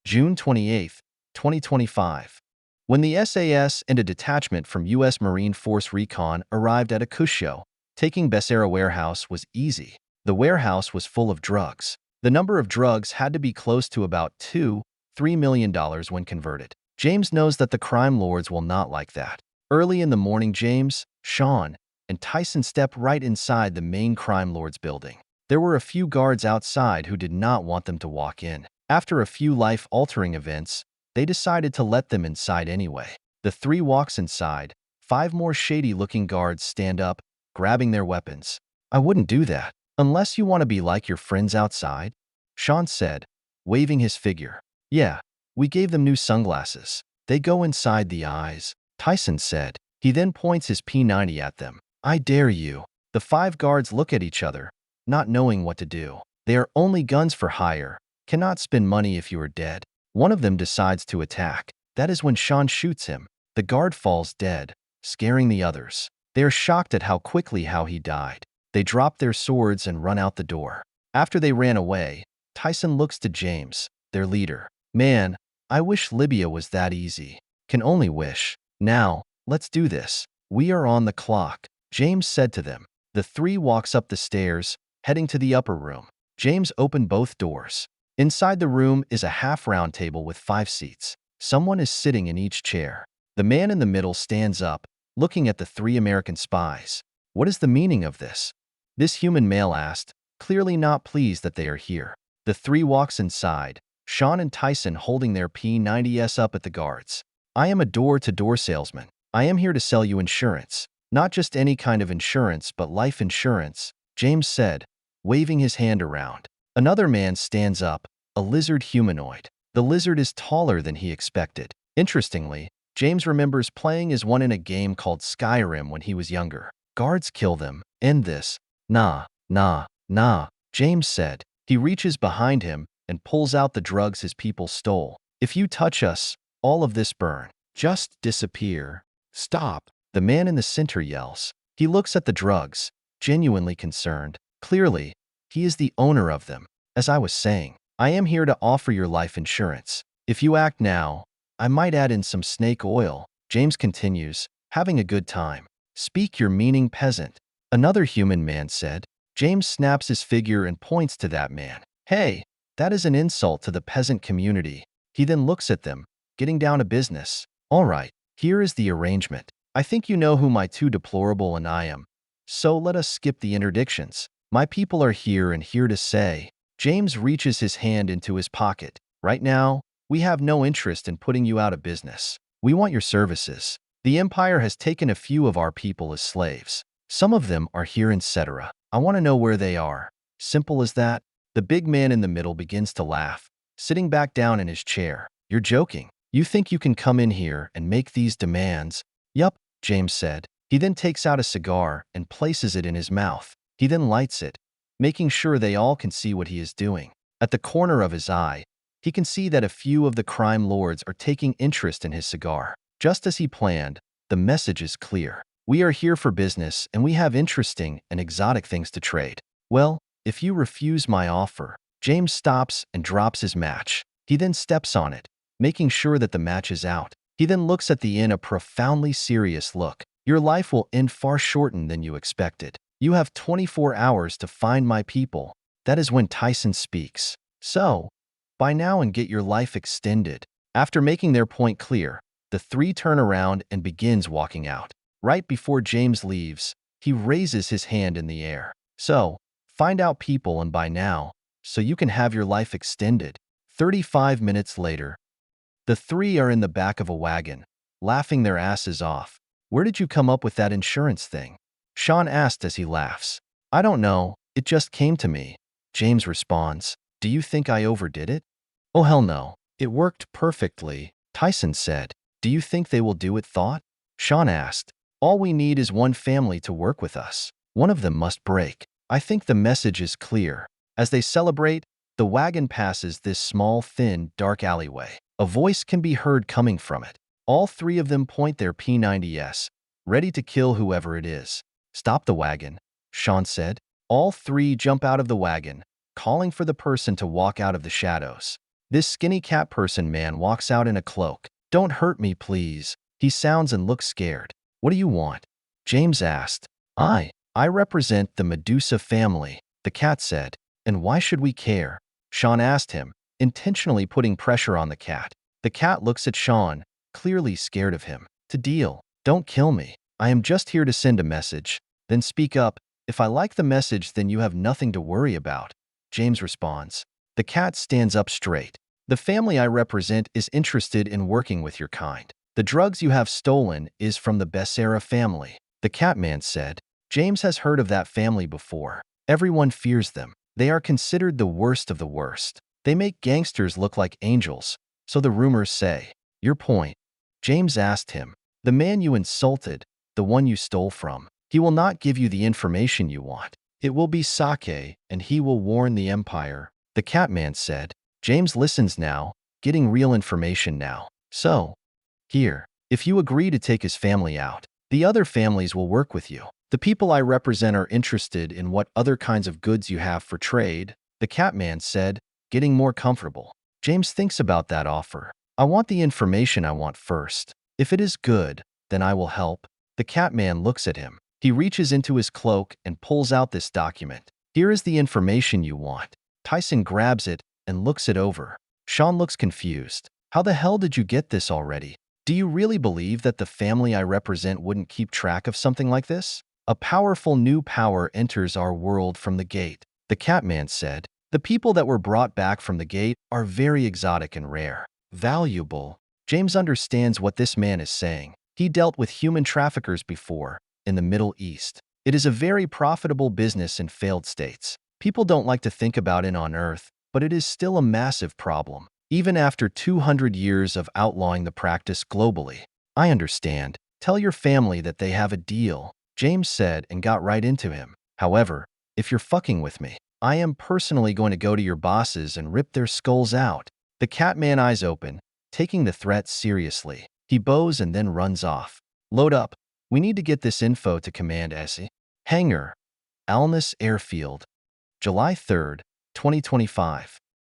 June 28, 2025. When the SAS and a detachment from U.S. Marine Force Recon arrived at Akusho, taking Becerra warehouse was easy. The warehouse was full of drugs. The number of drugs had to be close to about $2–3 million when converted. James knows that the crime lords will not like that. Early in the morning, James, Sean, and Tyson step right inside the main crime lord's building. There were a few guards outside who did not want them to walk in. After a few life-altering events, they decided to let them inside anyway. The three walks inside. 5 more shady-looking guards stand up, grabbing their weapons. "I wouldn't do that, unless you want to be like your friends outside," Sean said, waving his figure. "Yeah, we gave them new sunglasses. They go inside the eyes," Tyson said. He then points his P90 at them. "I dare you." The 5 guards look at each other, not knowing what to do. They are only guns for hire, cannot spend money if you are dead. One of them decides to attack. That is when Sean shoots him. The guard falls dead, scaring the others. They are shocked at how quickly he died. They drop their swords and run out the door. After they ran away, Tyson looks to James, their leader. "Man, I wish Libya was that easy." "Can only wish." Now, let's do this. We are on the clock, James said to them. The three walks up the stairs, heading to the upper room. James opened both doors. Inside the room is a half-round table with 5 seats. Someone is sitting in each chair. The man in the middle stands up, looking at the 3 American spies. What is the meaning of this? This human male asked, clearly not pleased that they are here. The 3 walks inside, Sean and Tyson holding their P90s up at the guards. I am a door-to-door salesman. I am here to sell you insurance. Not just any kind of insurance, but life insurance, James said, waving his hand around. Another man stands up, a lizard humanoid. The lizard is taller than he expected. Interestingly, James remembers playing as one in a game called Skyrim when he was younger. Guards kill them. End this. Nah, James said. He reaches behind him and pulls out the drugs his people stole. If you touch us, all of this burn. Just disappear. Stop. The man in the center yells. He looks at the drugs, genuinely concerned. Clearly, he is the owner of them. As I was saying, I am here to offer your life insurance. If you act now, I might add in some snake oil. James continues, having a good time. Speak your meaning, peasant. Another human man said. James snaps his figure and points to that man. Hey, that is an insult to the peasant community. He then looks at them, getting down to business. All right, here is the arrangement. I think you know who my 2 deplorable and I am. So let us skip the interdictions. My people are here and here to say. James reaches his hand into his pocket. Right now, we have no interest in putting you out of business. We want your services. The Empire has taken a few of our people as slaves. Some of them are here in Sadera. I want to know where they are. Simple as that. The big man in the middle begins to laugh, sitting back down in his chair. You're joking. You think you can come in here and make these demands? Yup, James said. He then takes out a cigar and places it in his mouth. He then lights it, making sure they all can see what he is doing. At the corner of his eye, he can see that a few of the crime lords are taking interest in his cigar. Just as he planned, the message is clear. We are here for business and we have interesting and exotic things to trade. Well, if you refuse my offer, James stops and drops his match. He then steps on it, making sure that the match is out. He then looks at the inn a profoundly serious look. Your life will end far shortened than you expected. You have 24 hours to find my people. That is when Tyson speaks. So, buy now and get your life extended. After making their point clear, the 3 turn around and begins walking out. Right before James leaves, he raises his hand in the air. So, find out people and buy now, so you can have your life extended. 35 minutes later, the 3 are in the back of a wagon, laughing their asses off. Where did you come up with that insurance thing? Sean asked as he laughs. I don't know, it just came to me. James responds. Do you think I overdid it? Oh hell no, it worked perfectly, Tyson said. Do you think they will do it? Thought? Sean asked. All we need is one family to work with us. One of them must break. I think the message is clear. As they celebrate, the wagon passes this small, thin, dark alleyway. A voice can be heard coming from it. All 3 of them point their P90s, ready to kill whoever it is. Stop the wagon, Sean said. All 3 jump out of the wagon, calling for the person to walk out of the shadows. This skinny cat person man walks out in a cloak. Don't hurt me, please. He sounds and looks scared. What do you want? James asked. I represent the Medusa family, the cat said. And why should we care? Sean asked him, intentionally putting pressure on the cat. The cat looks at Sean, clearly scared of him. To deal. Don't kill me. I am just here to send a message. Then speak up. If I like the message, then you have nothing to worry about. James responds. The cat stands up straight. The family I represent is interested in working with your kind. The drugs you have stolen is from the Becerra family, the Catman said. James has heard of that family before. Everyone fears them. They are considered the worst of the worst. They make gangsters look like angels, so the rumors say. Your point? James asked him. The man you insulted, the one you stole from. He will not give you the information you want. It will be Sake, and he will warn the Empire, the Catman said. James listens now, getting real information now. So, here, if you agree to take his family out, the other families will work with you. The people I represent are interested in what other kinds of goods you have for trade, the Catman said, getting more comfortable. James thinks about that offer. I want the information I want first. If it is good, then I will help. The Catman looks at him. He reaches into his cloak and pulls out this document. Here is the information you want. Tyson grabs it and looks it over. Sean looks confused. How the hell did you get this already? Do you really believe that the family I represent wouldn't keep track of something like this? A powerful new power enters our world from the gate, the Catman said. The people that were brought back from the gate are very exotic and rare. Valuable. James understands what this man is saying. He dealt with human traffickers before, in the Middle East. It is a very profitable business in failed states. People don't like to think about it on Earth, but it is still a massive problem, even after 200 years of outlawing the practice globally. I understand. Tell your family that they have a deal, James said and got right into him. However, if you're fucking with me, I am personally going to go to your bosses and rip their skulls out. The Catman eyes open, taking the threat seriously. He bows and then runs off. Load up. We need to get this info to Command Essie. Hangar. Alness Airfield. July 3rd, 2025.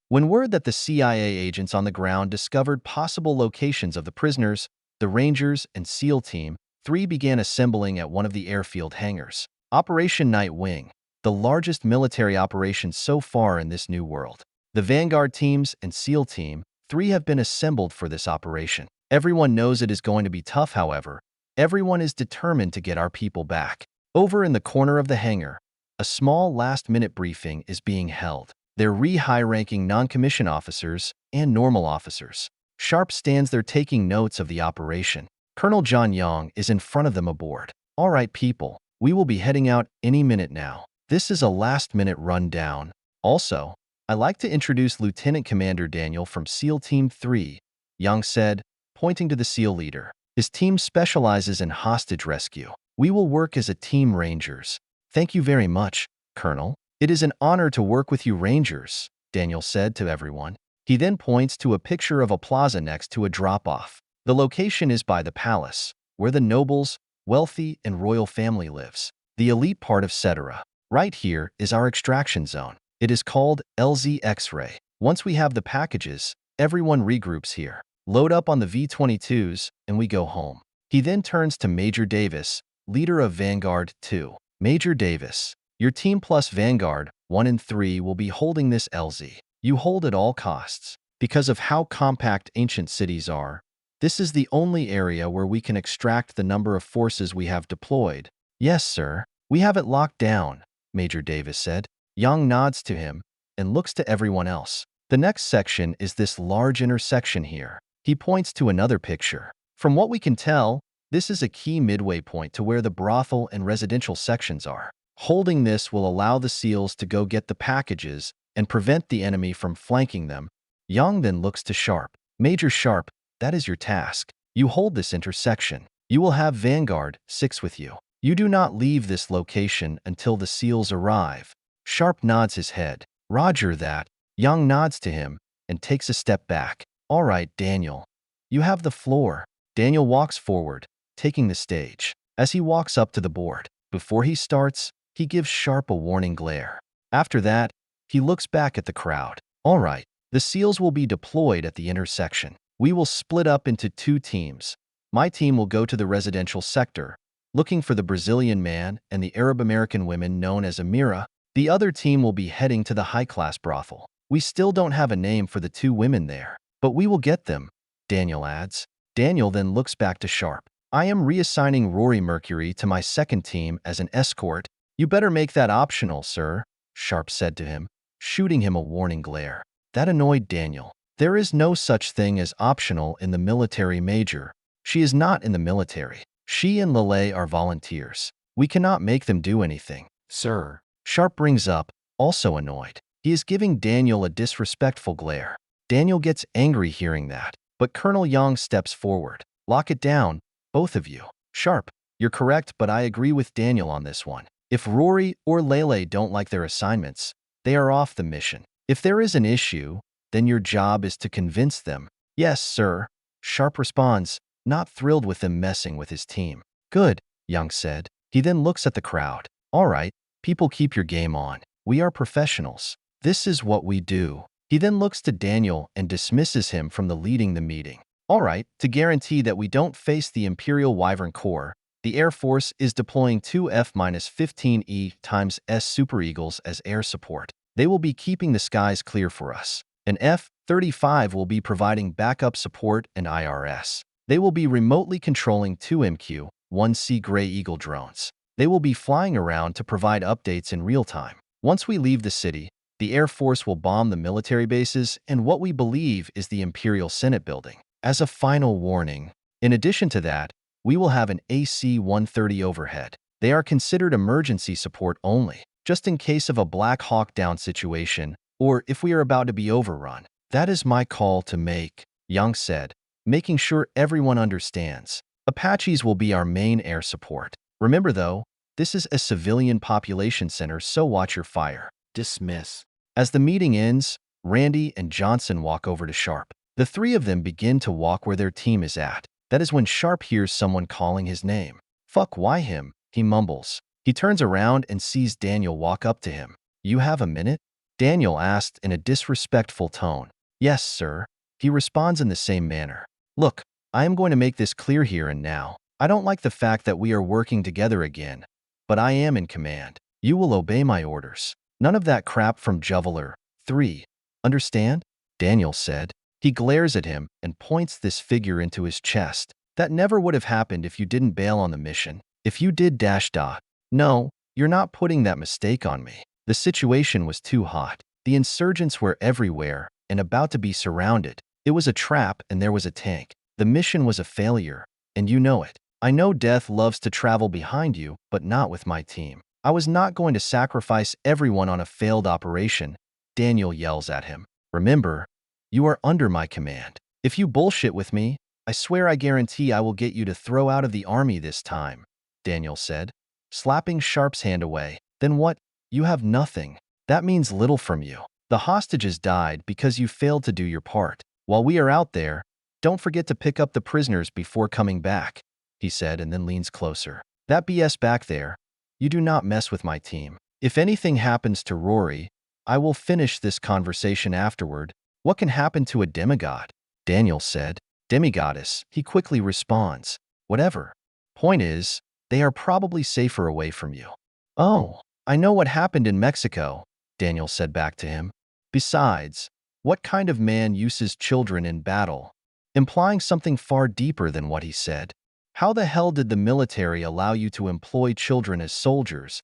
When word that the CIA agents on the ground discovered possible locations of the prisoners, the Rangers and SEAL Team 3 began assembling at one of the airfield hangars. Operation Nightwing, the largest military operation so far in this new world. The Vanguard teams and SEAL Team 3 have been assembled for this operation. Everyone knows it is going to be tough, however. Everyone is determined to get our people back. Over in the corner of the hangar, a small last-minute briefing is being held. They're high-ranking non-commissioned officers and normal officers. Sharpe stands there taking notes of the operation. Colonel John Young is in front of them aboard. All right, people, we will be heading out any minute now. This is a last-minute rundown. Also, I'd like to introduce Lieutenant Commander Daniel from SEAL Team 3, Young said, pointing to the SEAL leader. His team specializes in hostage rescue. We will work as a team, Rangers. Thank you very much, Colonel. It is an honor to work with you, Rangers, Daniel said to everyone. He then points to a picture of a plaza next to a drop-off. The location is by the palace, where the nobles, wealthy, and royal family lives. The elite part of Sadera. Right here is our extraction zone. It is called LZ X-Ray. Once we have the packages, everyone regroups here. Load up on the V-22s, and we go home. He then turns to Major Davis, leader of Vanguard 2. Major Davis, your team plus Vanguard 1 and 3 will be holding this LZ. You hold at all costs. Because of how compact ancient cities are, this is the only area where we can extract the number of forces we have deployed. Yes, sir. We have it locked down, Major Davis said. Young nods to him and looks to everyone else. The next section is this large intersection here. He points to another picture. From what we can tell, this is a key midway point to where the brothel and residential sections are. Holding this will allow the SEALs to go get the packages and prevent the enemy from flanking them. Young then looks to Sharpe. Major Sharpe, that is your task. You hold this intersection. You will have Vanguard 6 with you. You do not leave this location until the SEALs arrive. Sharpe nods his head. Roger that. Young nods to him and takes a step back. All right, Daniel. You have the floor. Daniel walks forward, taking the stage. As he walks up to the board, before he starts, he gives Sharpe a warning glare. After that, he looks back at the crowd. All right, the SEALs will be deployed at the intersection. We will split up into 2 teams. My team will go to the residential sector, looking for the Brazilian man and the Arab-American women known as Amira. The other team will be heading to the high-class brothel. We still don't have a name for the 2 women there, but we will get them, Daniel adds. Daniel then looks back to Sharpe. I am reassigning Rory Mercury to my second team as an escort. You better make that optional, sir, Sharpe said to him, shooting him a warning glare. That annoyed Daniel. There is no such thing as optional in the military, Major. She is not in the military. She and Lelei are volunteers. We cannot make them do anything, sir. Sharpe brings up, also annoyed. He is giving Daniel a disrespectful glare. Daniel gets angry hearing that, but Colonel Young steps forward. Lock it down, both of you. Sharpe, you're correct, but I agree with Daniel on this one. If Rory or Lelei don't like their assignments, they are off the mission. If there is an issue, then your job is to convince them. Yes, sir. Sharpe responds, not thrilled with them messing with his team. Good, Young said. He then looks at the crowd. All right, people, keep your game on. We are professionals. This is what we do. He then looks to Daniel and dismisses him from the leading the meeting. Alright, to guarantee that we don't face the Imperial Wyvern Corps, the Air Force is deploying two F-15E times S Super Eagles as air support. They will be keeping the skies clear for us. An F-35 will be providing backup support and IRS. They will be remotely controlling two MQ-1C Grey Eagle drones. They will be flying around to provide updates in real time. Once we leave the city, the Air Force will bomb the military bases and what we believe is the Imperial Senate building. As a final warning, in addition to that, we will have an AC-130 overhead. They are considered emergency support only, just in case of a Black Hawk Down situation or if we are about to be overrun. That is my call to make, Yang said, making sure everyone understands. Apaches will be our main air support. Remember though, this is a civilian population center, so watch your fire. Dismiss. As the meeting ends, Randy and Johnson walk over to Sharpe. The three of them begin to walk where their team is at. That is when Sharpe hears someone calling his name. Fuck, why him? He mumbles. He turns around and sees Daniel walk up to him. You have a minute? Daniel asked in a disrespectful tone. Yes, sir. He responds in the same manner. Look, I am going to make this clear here and now. I don't like the fact that we are working together again, but I am in command. You will obey my orders. None of that crap from Juveler 3. Understand? Daniel said. He glares at him and points this figure into his chest. That never would have happened if you didn't bail on the mission. If you did ... No, you're not putting that mistake on me. The situation was too hot. The insurgents were everywhere and about to be surrounded. It was a trap and there was a tank. The mission was a failure, and you know it. I know death loves to travel behind you, but not with my team. I was not going to sacrifice everyone on a failed operation. Daniel yells at him. Remember, you are under my command. If you bullshit with me, I swear I guarantee I will get you to throw out of the army this time, Daniel said, slapping Sharpe's hand away. Then what? You have nothing. That means little from you. The hostages died because you failed to do your part. While we are out there, don't forget to pick up the prisoners before coming back, he said, and then leans closer. That BS back there, you do not mess with my team. If anything happens to Rory, I will finish this conversation afterward. What can happen to a demigod? Daniel said. Demigoddess, he quickly responds. Whatever. Point is, they are probably safer away from you. Oh, I know what happened in Mexico, Daniel said back to him. Besides, what kind of man uses children in battle? Implying something far deeper than what he said. How the hell did the military allow you to employ children as soldiers?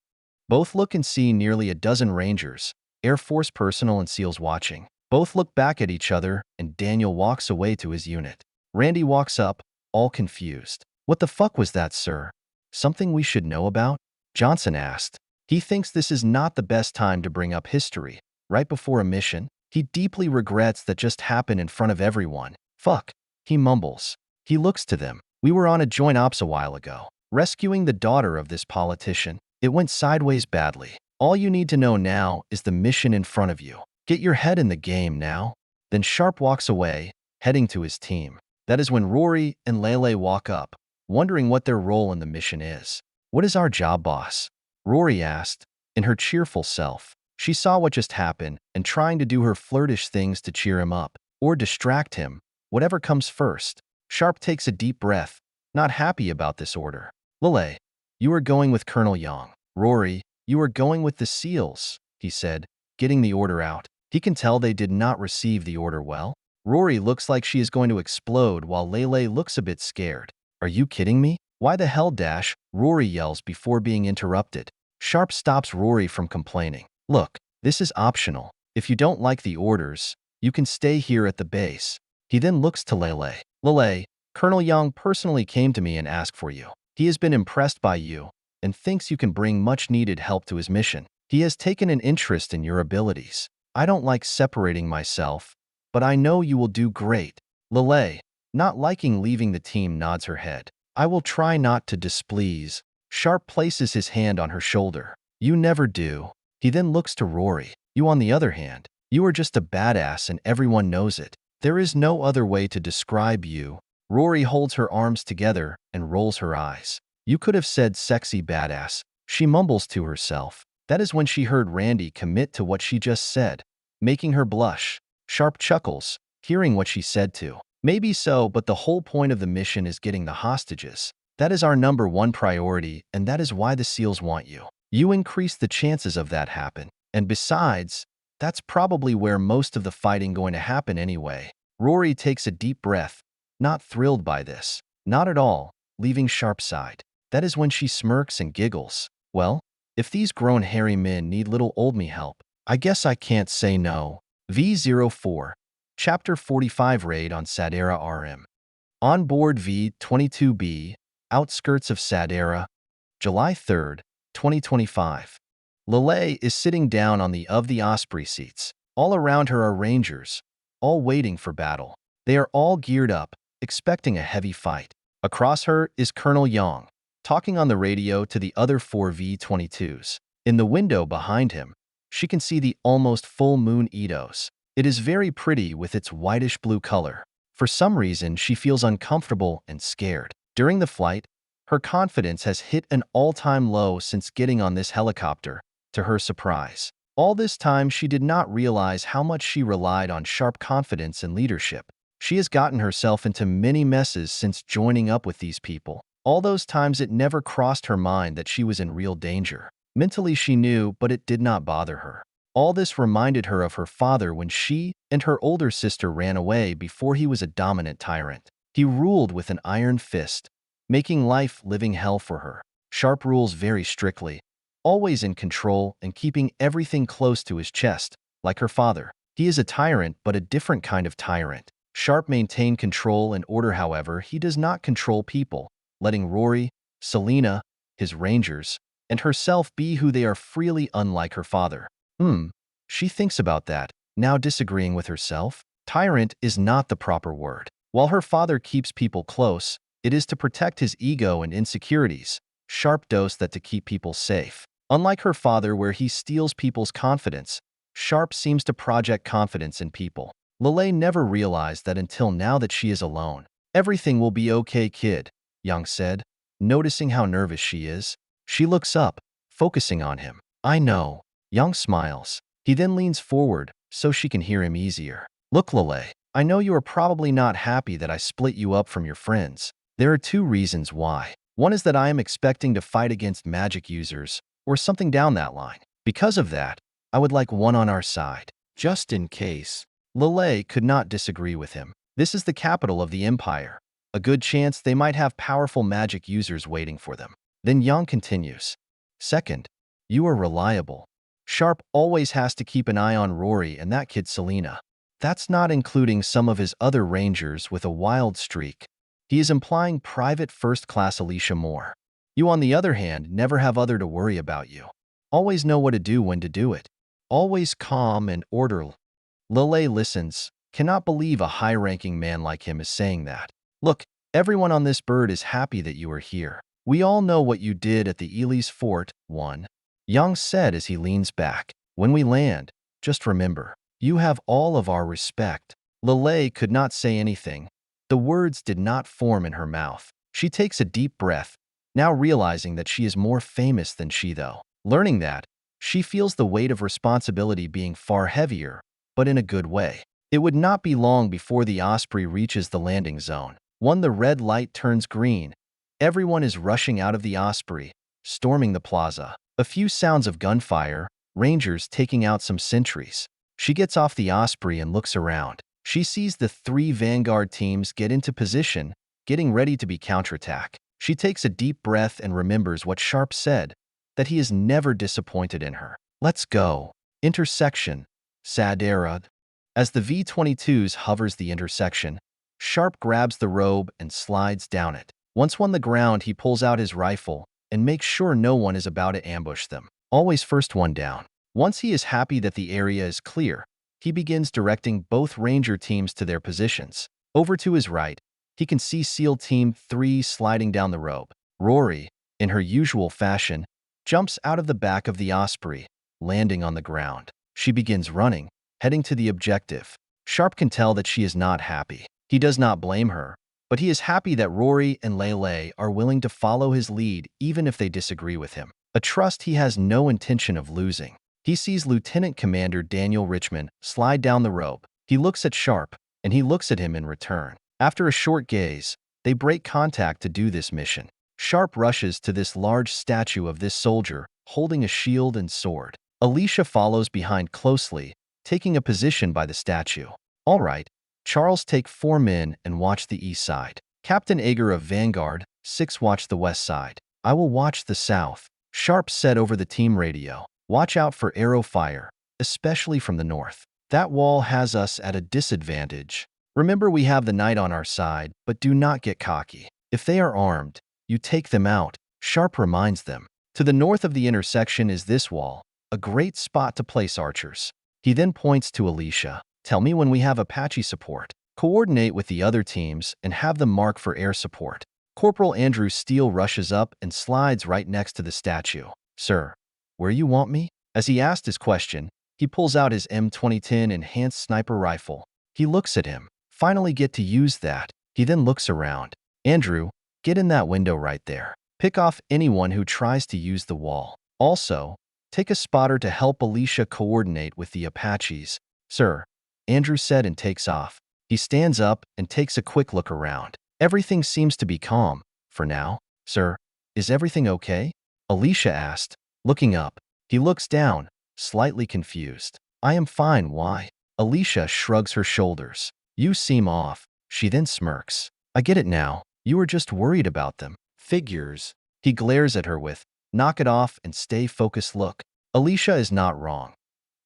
Both look and see nearly a dozen Rangers, Air Force personnel and SEALs watching. Both look back at each other, and Daniel walks away to his unit. Randy walks up, all confused. What the fuck was that, sir? Something we should know about? Johnson asked. He thinks this is not the best time to bring up history. Right before a mission, he deeply regrets that just happened in front of everyone. Fuck, he mumbles. He looks to them. We were on a joint ops a while ago, rescuing the daughter of this politician. It went sideways badly. All you need to know now is the mission in front of you. Get your head in the game now. Then Sharpe walks away, heading to his team. That is when Rory and Lelei walk up, wondering what their role in the mission is. What is our job, boss? Rory asked, in her cheerful self. She saw what just happened and trying to do her flirtish things to cheer him up, or distract him, whatever comes first. Sharpe takes a deep breath, not happy about this order. Lelei, you are going with Colonel Yang. Rory, you are going with the SEALs, he said, getting the order out. He can tell they did not receive the order well. Rory looks like she is going to explode while Lelei looks a bit scared. Are you kidding me? Why the hell dash? Rory yells before being interrupted. Sharpe stops Rory from complaining. Look, this is optional. If you don't like the orders, you can stay here at the base. He then looks to Lelei. Lelei, Colonel Yang personally came to me and asked for you. He has been impressed by you and thinks you can bring much-needed help to his mission. He has taken an interest in your abilities. I don't like separating myself, but I know you will do great. Lelei, not liking leaving the team, nods her head. I will try not to displease. Sharpe places his hand on her shoulder. You never do. He then looks to Rory. You, on the other hand, you are just a badass and everyone knows it. There is no other way to describe you. Rory holds her arms together and rolls her eyes. You could have said sexy badass. She mumbles to herself. That is when she heard Randy commit to what she just said, making her blush. Sharpe chuckles, hearing what she said too. Maybe so, but the whole point of the mission is getting the hostages. That is our #1 priority, and that is why the SEALs want you. You increase the chances of that happen. And besides, that's probably where most of the fighting going to happen anyway. Rory takes a deep breath, not thrilled by this. Not at all, leaving Sharpe's side. That is when she smirks and giggles. Well, if these grown hairy men need little old me help, I guess I can't say no. V04, Chapter 45 Raid on Sadera RM. On board V-22B, outskirts of Sadera, July 3rd, 2025. Lelei is sitting down on the Osprey seats. All around her are rangers, all waiting for battle. They are all geared up, expecting a heavy fight. Across her is Colonel Yang, talking on the radio to the other 4 V-22s. In the window behind him, she can see the almost full moon Uros. It is very pretty with its whitish blue color. For some reason, she feels uncomfortable and scared. During the flight, her confidence has hit an all-time low since getting on this helicopter, to her surprise. All this time, she did not realize how much she relied on Sharpe confidence and leadership. She has gotten herself into many messes since joining up with these people. All those times it never crossed her mind that she was in real danger. Mentally she knew, but it did not bother her. All this reminded her of her father when she and her older sister ran away before he was a dominant tyrant. He ruled with an iron fist, making life living hell for her. Sharpe rules very strictly, always in control and keeping everything close to his chest, like her father. He is a tyrant, but a different kind of tyrant. Sharpe maintained control and order, however, he does not control people, letting Rory, Selena, his rangers, and herself be who they are freely, unlike her father. She thinks about that, now disagreeing with herself. Tyrant is not the proper word. While her father keeps people close, it is to protect his ego and insecurities. Sharpe does that to keep people safe. Unlike her father, where he steals people's confidence, Sharpe seems to project confidence in people. Lelei never realized that until now that she is alone. Everything will be okay, kid, Yang said, noticing how nervous she is. She looks up, focusing on him. I know. Yang smiles. He then leans forward, so she can hear him easier. Look, Lelei, I know you are probably not happy that I split you up from your friends. There are 2 reasons why. One is that I am expecting to fight against magic users, or something down that line. Because of that, I would like one on our side, just in case. Lelei could not disagree with him. This is the capital of the Empire. A good chance they might have powerful magic users waiting for them. Then Yang continues. Second, you are reliable. Sharpe always has to keep an eye on Rory and that kid Selena. That's not including some of his other rangers with a wild streak. He is implying Private First Class Alicia Moore. You, on the other hand, never have other to worry about you. Always know what to do when to do it. Always calm and orderly. Lelei listens, cannot believe a high-ranking man like him is saying that. Look, everyone on this bird is happy that you are here. We all know what you did at the Elias Forest, Yang said as he leans back. When we land, just remember, you have all of our respect. Lelei could not say anything. The words did not form in her mouth. She takes a deep breath, now realizing that she is more famous than she, though. Learning that, she feels the weight of responsibility being far heavier, but in a good way. It would not be long before the Osprey reaches the landing zone. When the red light turns green, everyone is rushing out of the Osprey, storming the plaza. A few sounds of gunfire, rangers taking out some sentries. She gets off the Osprey and looks around. She sees the 3 Vanguard teams get into position, getting ready to be counterattack. She takes a deep breath and remembers what Sharpe said, that he is never disappointed in her. Let's go. Intersection. Sadera. As the V-22s hovers the intersection, Sharpe grabs the robe and slides down it. Once on the ground, he pulls out his rifle and makes sure no one is about to ambush them. Always first one down. Once he is happy that the area is clear, he begins directing both ranger teams to their positions. Over to his right, he can see SEAL Team 3 sliding down the rope. Rory, in her usual fashion, jumps out of the back of the Osprey, landing on the ground. She begins running, heading to the objective. Sharpe can tell that she is not happy. He does not blame her, but he is happy that Rory and Lelei are willing to follow his lead even if they disagree with him. A trust he has no intention of losing. He sees Lieutenant Commander Daniel Richmond slide down the rope. He looks at Sharpe, and he looks at him in return. After a short gaze, they break contact to do this mission. Sharpe rushes to this large statue of this soldier, holding a shield and sword. Alicia follows behind closely, taking a position by the statue. All right, Charles, take 4 men and watch the east side. Captain Ager of Vanguard, 6 watch the west side. I will watch the south. Sharpe said over the team radio. Watch out for arrow fire, especially from the north. That wall has us at a disadvantage. Remember, we have the knight on our side, but do not get cocky. If they are armed, you take them out, Sharpe reminds them. To the north of the intersection is this wall, a great spot to place archers. He then points to Alicia. Tell me when we have Apache support. Coordinate with the other teams and have them mark for air support. Corporal Andrew Steele rushes up and slides right next to the statue. Sir, where you want me? As he asked his question, he pulls out his M2010 enhanced sniper rifle. He looks at him. Finally get to use that. He then looks around. Andrew, get in that window right there. Pick off anyone who tries to use the wall. Also, take a spotter to help Alicia coordinate with the Apaches. Sir, Andrew said and takes off. He stands up and takes a quick look around. Everything seems to be calm, for now. Sir, is everything okay? Alicia asked, looking up. He looks down, slightly confused. I am fine, why? Alicia shrugs her shoulders. You seem off. She then smirks. I get it now. You were just worried about them. Figures. He glares at her with, knock it off and stay focused look. Alicia is not wrong.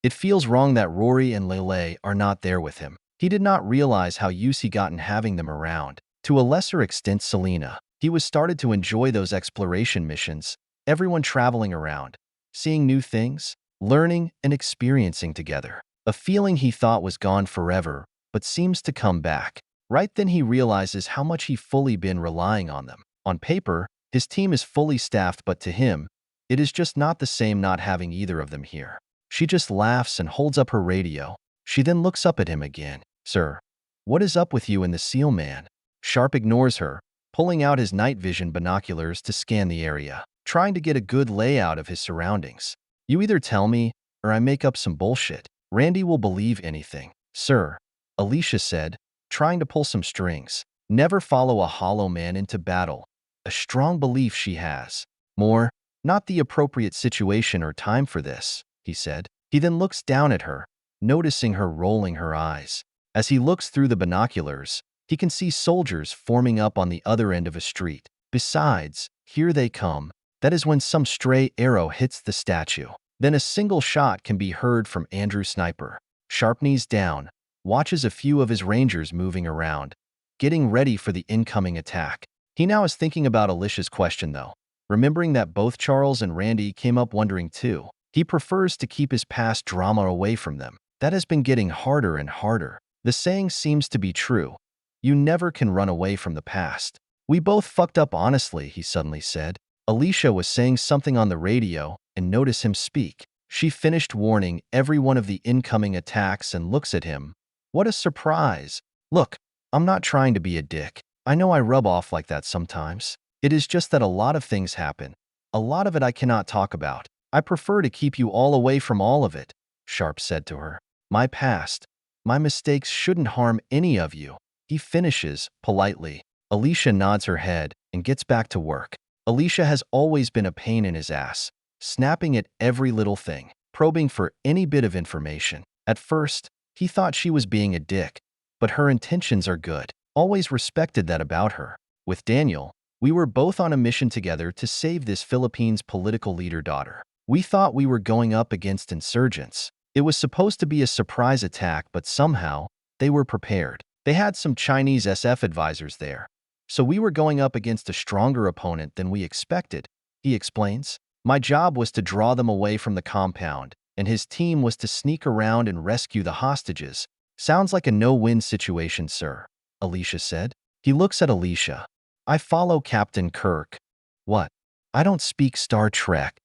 It feels wrong that Rory and Lelei are not there with him. He did not realize how used he got in having them around. To a lesser extent, Selena. He was started to enjoy those exploration missions, everyone traveling around, seeing new things, learning and experiencing together. A feeling he thought was gone forever, but seems to come back. Right then he realizes how much he fully been relying on them. On paper, his team is fully staffed, but to him, it is just not the same not having either of them here. She just laughs and holds up her radio. She then looks up at him again. Sir, what is up with you and the seal man? Sharpe ignores her, pulling out his night vision binoculars to scan the area, trying to get a good layout of his surroundings. You either tell me, or I make up some bullshit. Randy will believe anything. Sir, Alicia said, trying to pull some strings. Never follow a hollow man into battle. A strong belief she has. More, not the appropriate situation or time for this, he said. He then looks down at her, noticing her rolling her eyes. As he looks through the binoculars, he can see soldiers forming up on the other end of a street. Besides, here they come. That is when some stray arrow hits the statue. Then a single shot can be heard from Andrew's sniper. Sharpe knees down, watches a few of his rangers moving around, getting ready for the incoming attack. He now is thinking about Alicia's question though, remembering that both Charles and Randy came up wondering too. He prefers to keep his past drama away from them. That has been getting harder and harder. The saying seems to be true. You never can run away from the past. We both fucked up honestly, he suddenly said. Alicia was saying something on the radio and noticed him speak. She finished warning every one of the incoming attacks and looks at him. What a surprise. Look, I'm not trying to be a dick. I know I rub off like that sometimes. It is just that a lot of things happen. A lot of it I cannot talk about. I prefer to keep you all away from all of it, Sharpe said to her. My past, my mistakes shouldn't harm any of you. He finishes, politely. Alicia nods her head and gets back to work. Alicia has always been a pain in his ass, snapping at every little thing, probing for any bit of information. At first, he thought she was being a dick, but her intentions are good. Always respected that about her. With Daniel, we were both on a mission together to save this Philippines political leader daughter. We thought we were going up against insurgents. It was supposed to be a surprise attack, but somehow, they were prepared. They had some Chinese SF advisors there. So we were going up against a stronger opponent than we expected, he explains. My job was to draw them away from the compound, and his team was to sneak around and rescue the hostages. Sounds like a no-win situation, sir, Alicia said. He looks at Alicia. I follow Captain Kirk. What? I don't speak Star Trek.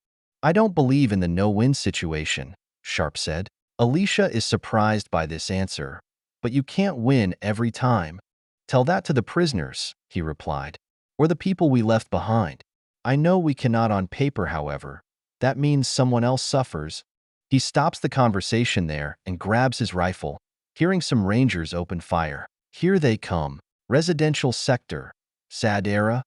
I don't believe in the no-win situation, Sharpe said. Alicia is surprised by this answer. But you can't win every time. Tell that to the prisoners, he replied, or the people we left behind. I know we cannot on paper, however. That means someone else suffers. He stops the conversation there and grabs his rifle, hearing some rangers open fire. Here they come. Residential sector. Sadera.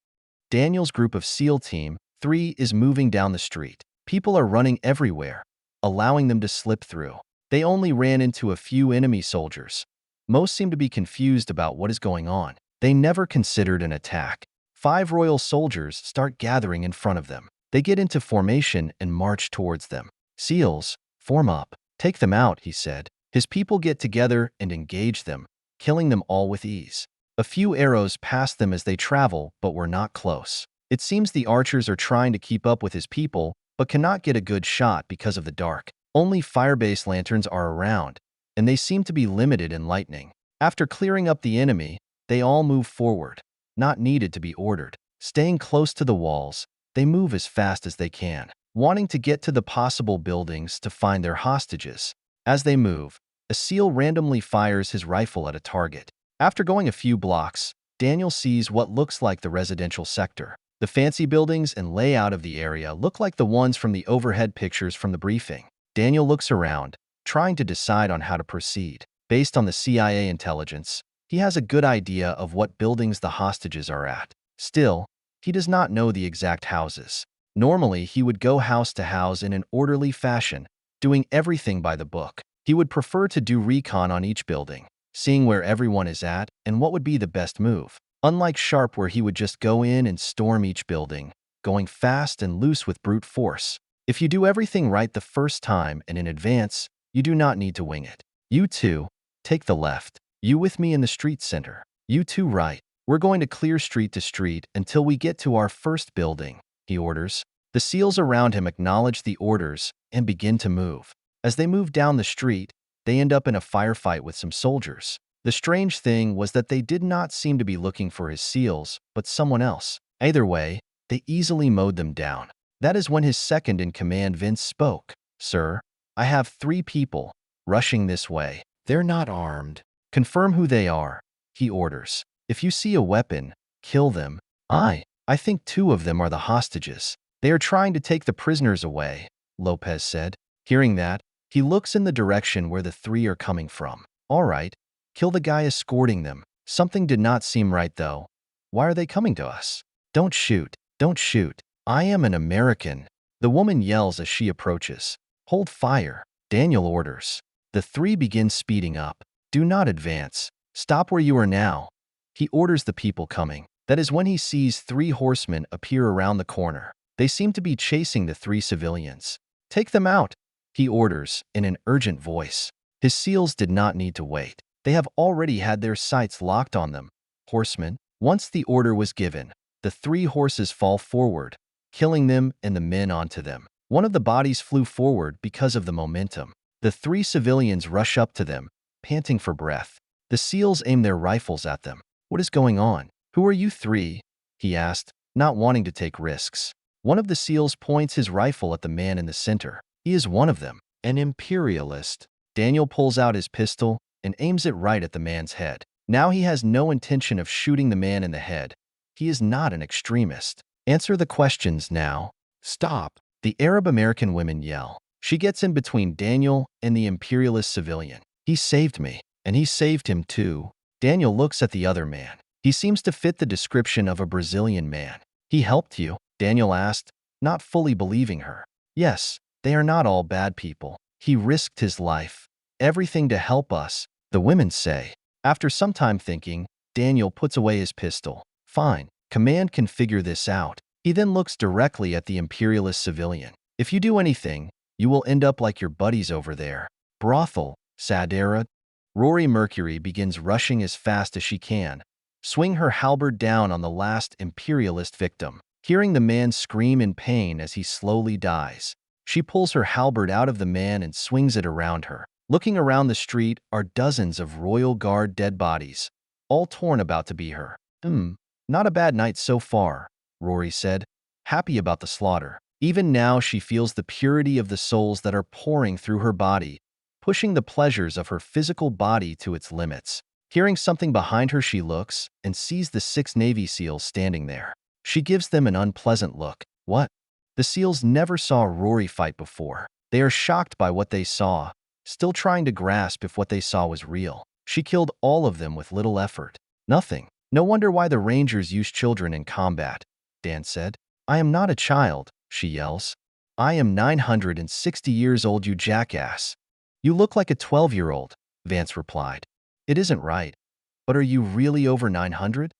Daniel's group of SEAL Team 3 is moving down the street. People are running everywhere, allowing them to slip through. They only ran into a few enemy soldiers. Most seem to be confused about what is going on. They never considered an attack. 5 royal soldiers start gathering in front of them. They get into formation and march towards them. SEALs, form up. Take them out, he said. His people get together and engage them, killing them all with ease. A few arrows pass them as they travel, but were not close. It seems the archers are trying to keep up with his people, but cannot get a good shot because of the dark. Only fire-based lanterns are around, and they seem to be limited in lightning. After clearing up the enemy, they all move forward, not needed to be ordered. Staying close to the walls, they move as fast as they can, wanting to get to the possible buildings to find their hostages. As they move, a SEAL randomly fires his rifle at a target. After going a few blocks, Daniel sees what looks like the residential sector. The fancy buildings and layout of the area look like the ones from the overhead pictures from the briefing. Daniel looks around, trying to decide on how to proceed. Based on the CIA intelligence, he has a good idea of what buildings the hostages are at. Still, he does not know the exact houses. Normally, he would go house to house in an orderly fashion, doing everything by the book. He would prefer to do recon on each building, seeing where everyone is at and what would be the best move. Unlike Sharpe, where he would just go in and storm each building, going fast and loose with brute force. If you do everything right the first time and in advance, you do not need to wing it. You two, take the left. You with me in the street center. You two right. We're going to clear street to street until we get to our first building, he orders. The SEALs around him acknowledge the orders and begin to move. As they move down the street, they end up in a firefight with some soldiers. The strange thing was that they did not seem to be looking for his SEALs, but someone else. Either way, they easily mowed them down. That is when his second-in-command Vince spoke. Sir, I have 3 people rushing this way. They're not armed. Confirm who they are, he orders. If you see a weapon, kill them. I think 2 of them are the hostages. They are trying to take the prisoners away, Lopez said. Hearing that, he looks in the direction where the 3 are coming from. All right, kill the guy escorting them. Something did not seem right, though. Why are they coming to us? Don't shoot. Don't shoot. I am an American. The woman yells as she approaches. Hold fire, Daniel orders. The 3 begin speeding up. Do not advance. Stop where you are now. He orders the people coming. That is when he sees 3 horsemen appear around the corner. They seem to be chasing the 3 civilians. Take them out, he orders in an urgent voice. His SEALs did not need to wait. They have already had their sights locked on them. Horsemen. Once the order was given, the 3 horses fall forward, killing them and the men onto them. One of the bodies flew forward because of the momentum. The 3 civilians rush up to them, panting for breath. The SEALs aim their rifles at them. What is going on? Who are you 3? He asked, not wanting to take risks. One of the SEALs points his rifle at the man in the center. He is one of them, an imperialist. Daniel pulls out his pistol and aims it right at the man's head. Now he has no intention of shooting the man in the head. He is not an extremist. Answer the questions now. Stop, the Arab-American women yell. She gets in between Daniel and the imperialist civilian. He saved me, and he saved him too. Daniel looks at the other man. He seems to fit the description of a Brazilian man. He helped you? Daniel asked, not fully believing her. Yes, they are not all bad people. He risked his life. Everything to help us, the women say. After some time thinking, Daniel puts away his pistol. Fine, command can figure this out. He then looks directly at the imperialist civilian. If you do anything, you will end up like your buddies over there. Brothel, sadera. Rory Mercury begins rushing as fast as she can, swing her halberd down on the last imperialist victim. Hearing the man scream in pain as he slowly dies, she pulls her halberd out of the man and swings it around her. Looking around the street are dozens of Royal Guard dead bodies, all torn about to be her. Not a bad night so far, Rory said, happy about the slaughter. Even now she feels the purity of the souls that are pouring through her body, pushing the pleasures of her physical body to its limits. Hearing something behind her, she looks and sees the 6 Navy SEALs standing there. She gives them an unpleasant look. What? The SEALs never saw Rory fight before. They are shocked by what they saw, still trying to grasp if what they saw was real. She killed all of them with little effort. Nothing No wonder why the Rangers use children in combat, Dan said. I am not a child, she yells. I am 960 years old, you jackass. You look like a 12-year-old, Vance replied. It isn't right. But are you really over 900?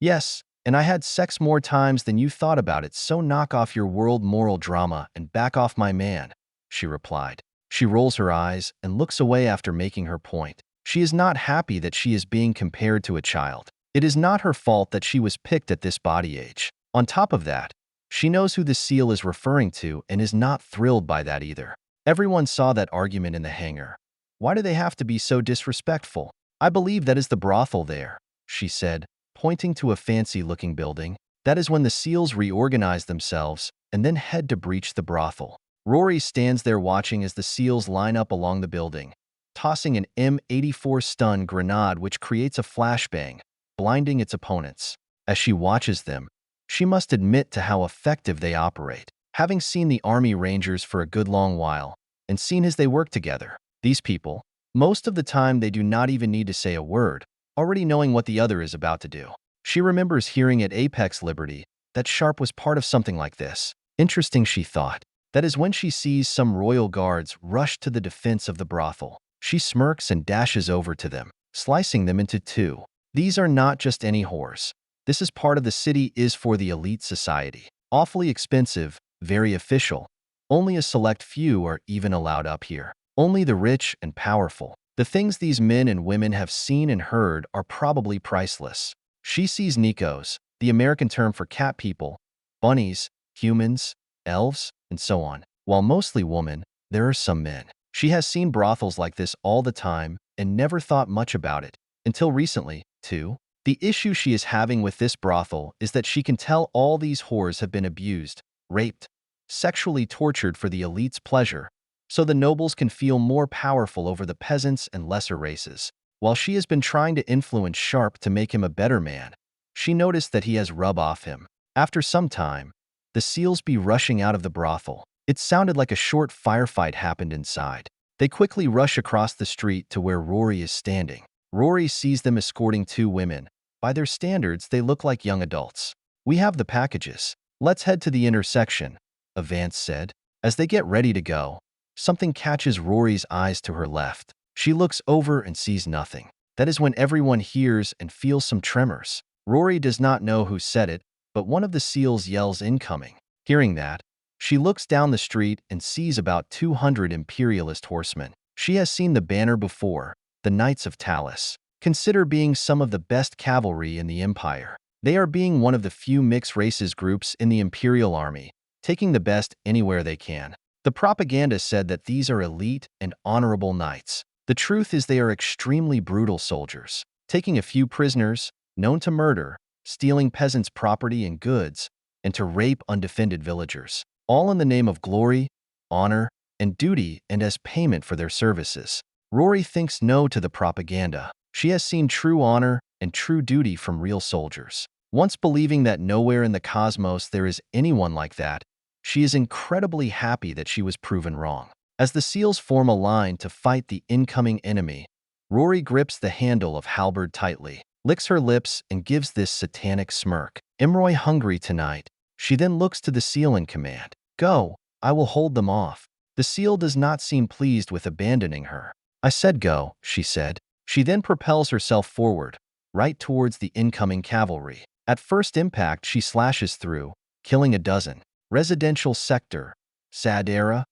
Yes, and I had sex more times than you thought about it, so knock off your world moral drama and back off my man, she replied. She rolls her eyes and looks away after making her point. She is not happy that she is being compared to a child. It is not her fault that she was picked at this body age. On top of that, she knows who the seal is referring to and is not thrilled by that either. Everyone saw that argument in the hangar. Why do they have to be so disrespectful? I believe that is the brothel there, she said, pointing to a fancy-looking building. That is when the seals reorganize themselves and then head to breach the brothel. Rory stands there watching as the seals line up along the building, tossing an M84 stun grenade which creates a flashbang, blinding its opponents. As she watches them, she must admit to how effective they operate. Having seen the Army Rangers for a good long while, and seen as they work together, these people, most of the time they do not even need to say a word, already knowing what the other is about to do. She remembers hearing at Apex Liberty that Sharpe was part of something like this. Interesting, she thought. That is when she sees some royal guards rush to the defense of the brothel. She smirks and dashes over to them, slicing them into two. These are not just any whores. This is part of the city is for the elite society. Awfully expensive, very official. Only a select few are even allowed up here. Only the rich and powerful. The things these men and women have seen and heard are probably priceless. She sees Nikos, the American term for cat people, bunnies, humans, elves, and so on. While mostly women, there are some men. She has seen brothels like this all the time and never thought much about it. Until recently, too. The issue she is having with this brothel is that she can tell all these whores have been abused, raped, sexually tortured for the elite's pleasure, so the nobles can feel more powerful over the peasants and lesser races. While she has been trying to influence Sharpe to make him a better man, she noticed that he has rub off him. After some time, the seals be rushing out of the brothel. It sounded like a short firefight happened inside. They quickly rush across the street to where Rory is standing. Rory sees them escorting two women. By their standards, they look like young adults. We have the packages. Let's head to the intersection, Vance said. As they get ready to go, something catches Rory's eyes to her left. She looks over and sees nothing. That is when everyone hears and feels some tremors. Rory does not know who said it, but one of the seals yells incoming. Hearing that, she looks down the street and sees about 200 imperialist horsemen. She has seen the banner before, the Knights of Talus. Consider being some of the best cavalry in the Empire. They are being one of the few mixed races groups in the Imperial Army, taking the best anywhere they can. The propaganda said that these are elite and honorable knights. The truth is they are extremely brutal soldiers, taking a few prisoners, known to murder, stealing peasants' property and goods, and to rape undefended villagers, all in the name of glory, honor, and duty and as payment for their services. Rory thinks no to the propaganda. She has seen true honor and true duty from real soldiers. Once believing that nowhere in the cosmos there is anyone like that, she is incredibly happy that she was proven wrong. As the seals form a line to fight the incoming enemy, Rory grips the handle of halberd tightly, licks her lips, and gives this satanic smirk. Am I hungry tonight? She then looks to the seal in command. Go, I will hold them off. The seal does not seem pleased with abandoning her. I said go, she said. She then propels herself forward, right towards the incoming cavalry. At first impact, she slashes through, killing a dozen. Residential sector, Sadera.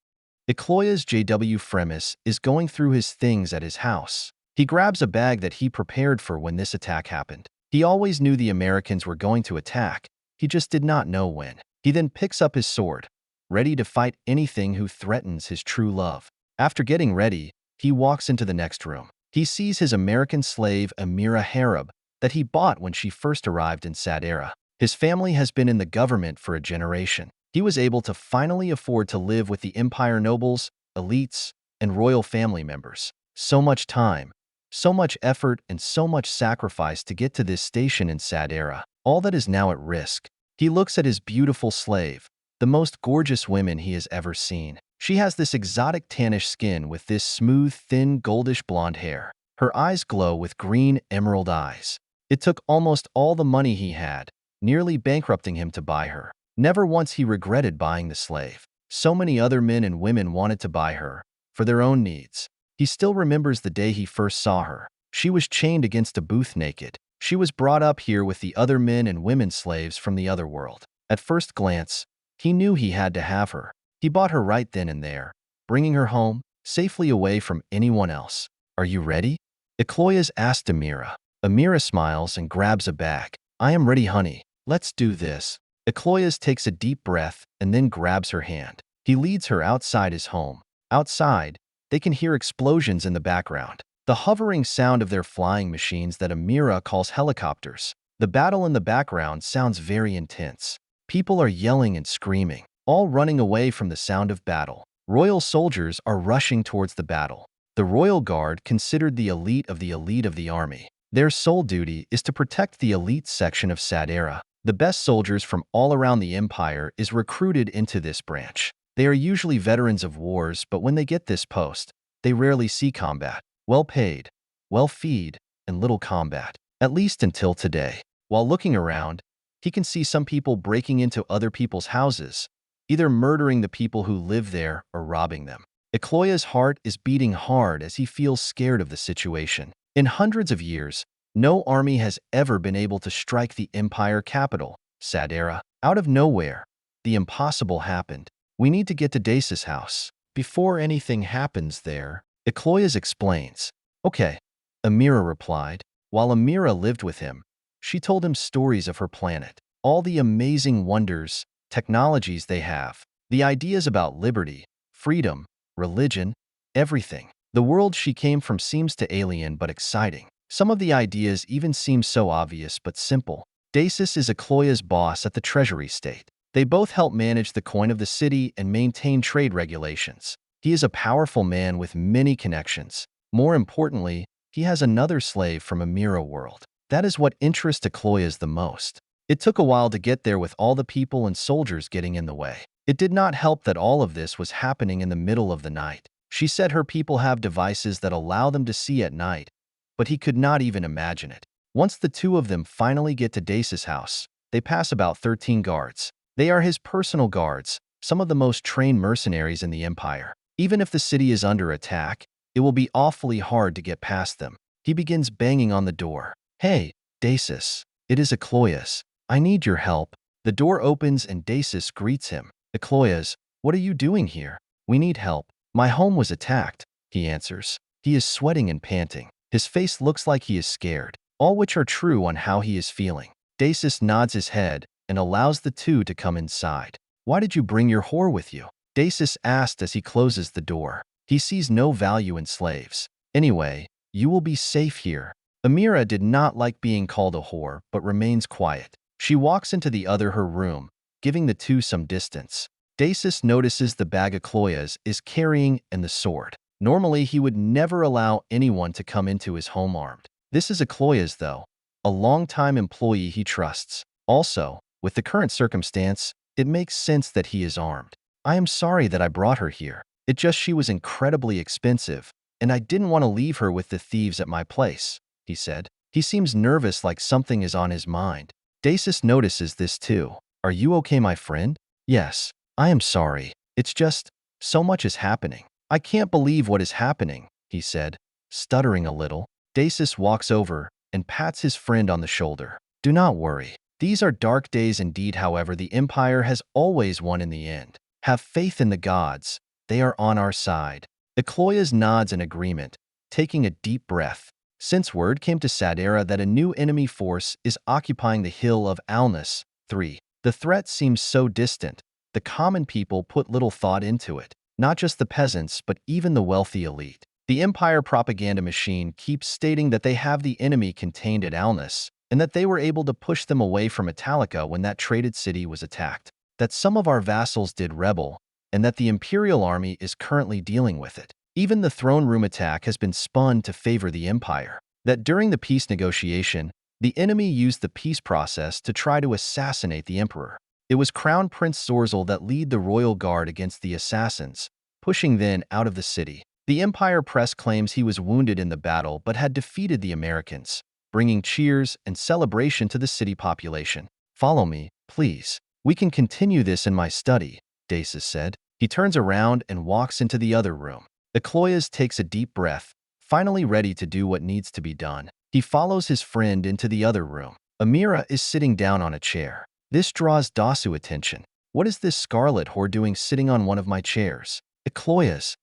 Ecloya's J.W. Fremis is going through his things at his house. He grabs a bag that he prepared for when this attack happened. He always knew the Americans were going to attack. He just did not know when. He then picks up his sword, ready to fight anything who threatens his true love. After getting ready, he walks into the next room. He sees his American slave Amira Harab that he bought when she first arrived in Sadera. His family has been in the government for a generation. He was able to finally afford to live with the Empire nobles, elites, and royal family members. So much time, so much effort, and so much sacrifice to get to this station in Sadera. All that is now at risk. He looks at his beautiful slave, the most gorgeous woman he has ever seen. She has this exotic tannish skin with this smooth, thin, goldish blonde hair. Her eyes glow with green emerald eyes. It took almost all the money he had, nearly bankrupting him to buy her. Never once he regretted buying the slave. So many other men and women wanted to buy her, for their own needs. He still remembers the day he first saw her. She was chained against a booth naked. She was brought up here with the other men and women slaves from the other world. At first glance, he knew he had to have her. He bought her right then and there, bringing her home, safely away from anyone else. "Are you ready?" Ecloias asked Amira. Amira smiles and grabs a bag. "I am ready, honey. Let's do this." Ecloias takes a deep breath and then grabs her hand. He leads her outside his home. Outside, they can hear explosions in the background, the hovering sound of their flying machines that Amira calls helicopters. The battle in the background sounds very intense. People are yelling and screaming, all running away from the sound of battle. Royal soldiers are rushing towards the battle. The Royal Guard, considered the elite of the army. Their sole duty is to protect the elite section of Sadera. The best soldiers from all around the empire is recruited into this branch. They are usually veterans of wars, but when they get this post, they rarely see combat. Well paid, well fed, and little combat. At least until today. While looking around, he can see some people breaking into other people's houses, either murdering the people who live there or robbing them. Ecloia's heart is beating hard as he feels scared of the situation. In hundreds of years, no army has ever been able to strike the empire capital, Sadera. Out of nowhere, the impossible happened. "We need to get to Dace's house. Before anything happens there," Ecloias explains. "Okay," Amira replied. While Amira lived with him, she told him stories of her planet, all the amazing wonders, technologies they have, the ideas about liberty, freedom, religion, everything. The world she came from seems to alien but exciting. Some of the ideas even seem so obvious but simple. Dacis is Ecloia's boss at the Treasury State. They both help manage the coin of the city and maintain trade regulations. He is a powerful man with many connections. More importantly, he has another slave from Amira world. That is what interests Ecloias the most. It took a while to get there with all the people and soldiers getting in the way. It did not help that all of this was happening in the middle of the night. She said her people have devices that allow them to see at night, but he could not even imagine it. Once the two of them finally get to Dace's house, they pass about 13 guards. They are his personal guards, some of the most trained mercenaries in the empire. Even if the city is under attack, it will be awfully hard to get past them. He begins banging on the door. "Hey, Dacis, it is Ecloias. I need your help." The door opens and Dacis greets him. "Ecloias, what are you doing here?" "We need help. My home was attacked," he answers. He is sweating and panting. His face looks like he is scared, all which are true on how he is feeling. Dacis nods his head and allows the two to come inside. "Why did you bring your whore with you?" Dacis asked as he closes the door. He sees no value in slaves. "Anyway, you will be safe here." Amira did not like being called a whore, but remains quiet. She walks into her room, giving the two some distance. Dacis notices the bag Ecloias is carrying and the sword. Normally, he would never allow anyone to come into his home armed. This is Ecloias, though, a long-time employee he trusts. Also, with the current circumstance, it makes sense that he is armed. "I am sorry that I brought her here. It just she was incredibly expensive, and I didn't want to leave her with the thieves at my place," he said. He seems nervous, like something is on his mind. Dacis notices this too. "Are you okay, my friend?" "Yes, I am sorry. It's just, so much is happening. I can't believe what is happening," he said, stuttering a little. Dacis walks over and pats his friend on the shoulder. "Do not worry. These are dark days indeed. However, the Empire has always won in the end. Have faith in the gods. They are on our side." Ecloias nods in agreement, taking a deep breath. Since word came to Sadera that a new enemy force is occupying the hill of Alness, 3, the threat seems so distant, the common people put little thought into it. Not just the peasants, but even the wealthy elite. The Empire propaganda machine keeps stating that they have the enemy contained at Alness, and that they were able to push them away from Italica when that traded city was attacked. That some of our vassals did rebel, and that the Imperial army is currently dealing with it. Even the throne room attack has been spun to favor the Empire. That during the peace negotiation, the enemy used the peace process to try to assassinate the Emperor. It was Crown Prince Zorzel that led the royal guard against the assassins, pushing them out of the city. The Empire press claims he was wounded in the battle but had defeated the Americans. bringing cheers and celebration to the city population. "Follow me, please. We can continue this in my study," Dacis said. He turns around and walks into the other room. Ecloias takes a deep breath, finally ready to do what needs to be done. He follows his friend into the other room. Amira is sitting down on a chair. This draws Dasu attention. "What is this scarlet whore doing sitting on one of my chairs?" "Ecloias,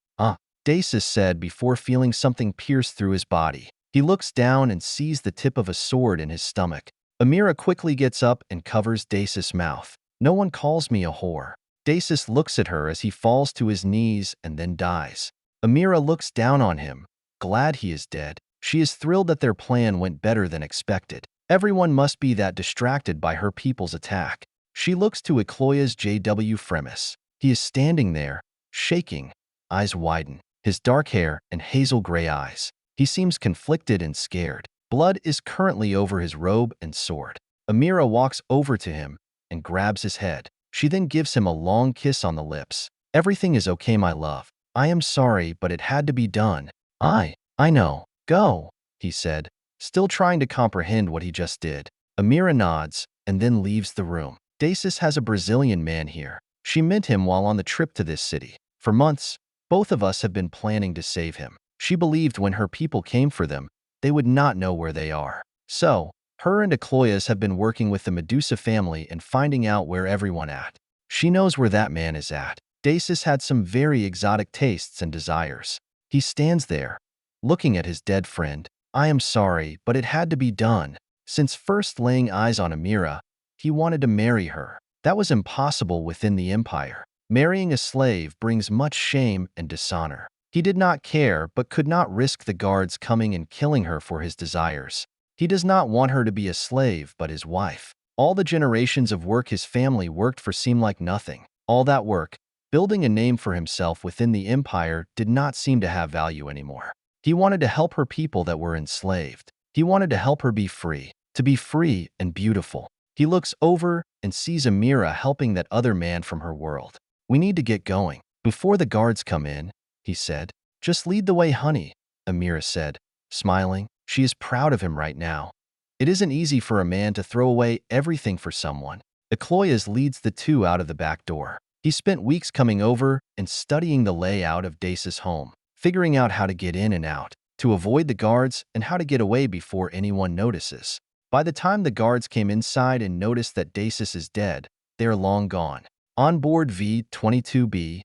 Dacis said before feeling something pierce through his body. He looks down and sees the tip of a sword in his stomach. Amira quickly gets up and covers Dacis' mouth. "No one calls me a whore." Dacis looks at her as he falls to his knees and then dies. Amira looks down on him, glad he is dead. She is thrilled that their plan went better than expected. Everyone must be that distracted by her people's attack. She looks to Ecloias J.W. Fremis. He is standing there, shaking, eyes widen, his dark hair and hazel gray eyes. He seems conflicted and scared. Blood is currently over his robe and sword. Amira walks over to him and grabs his head. She then gives him a long kiss on the lips. "Everything is okay, my love. I am sorry, but it had to be done." I know. Go," he said, still trying to comprehend what he just did. Amira nods and then leaves the room. Dacis has a Brazilian man here. She met him while on the trip to this city. For months, both of us have been planning to save him. She believed when her people came for them, they would not know where they are. So, her and Ecloias have been working with the Medusa family and finding out where everyone at. She knows where that man is at. Dacis had some very exotic tastes and desires. He stands there, looking at his dead friend. "I am sorry, but it had to be done." Since first laying eyes on Amira, he wanted to marry her. That was impossible within the Empire. Marrying a slave brings much shame and dishonor. He did not care but could not risk the guards coming and killing her for his desires. He does not want her to be a slave but his wife. All the generations of work his family worked for seemed like nothing. All that work, building a name for himself within the Empire, did not seem to have value anymore. He wanted to help her people that were enslaved. He wanted to help her be free, to be free and beautiful. He looks over and sees Amira helping that other man from her world. "We need to get going before the guards come in," he said. "Just lead the way, honey," Amira said, smiling. She is proud of him right now. It isn't easy for a man to throw away everything for someone. Ecloias leads the two out of the back door. He spent weeks coming over and studying the layout of Dacis' home, figuring out how to get in and out, to avoid the guards, and how to get away before anyone notices. By the time the guards came inside and noticed that Dacis is dead, they are long gone. On board V-22B,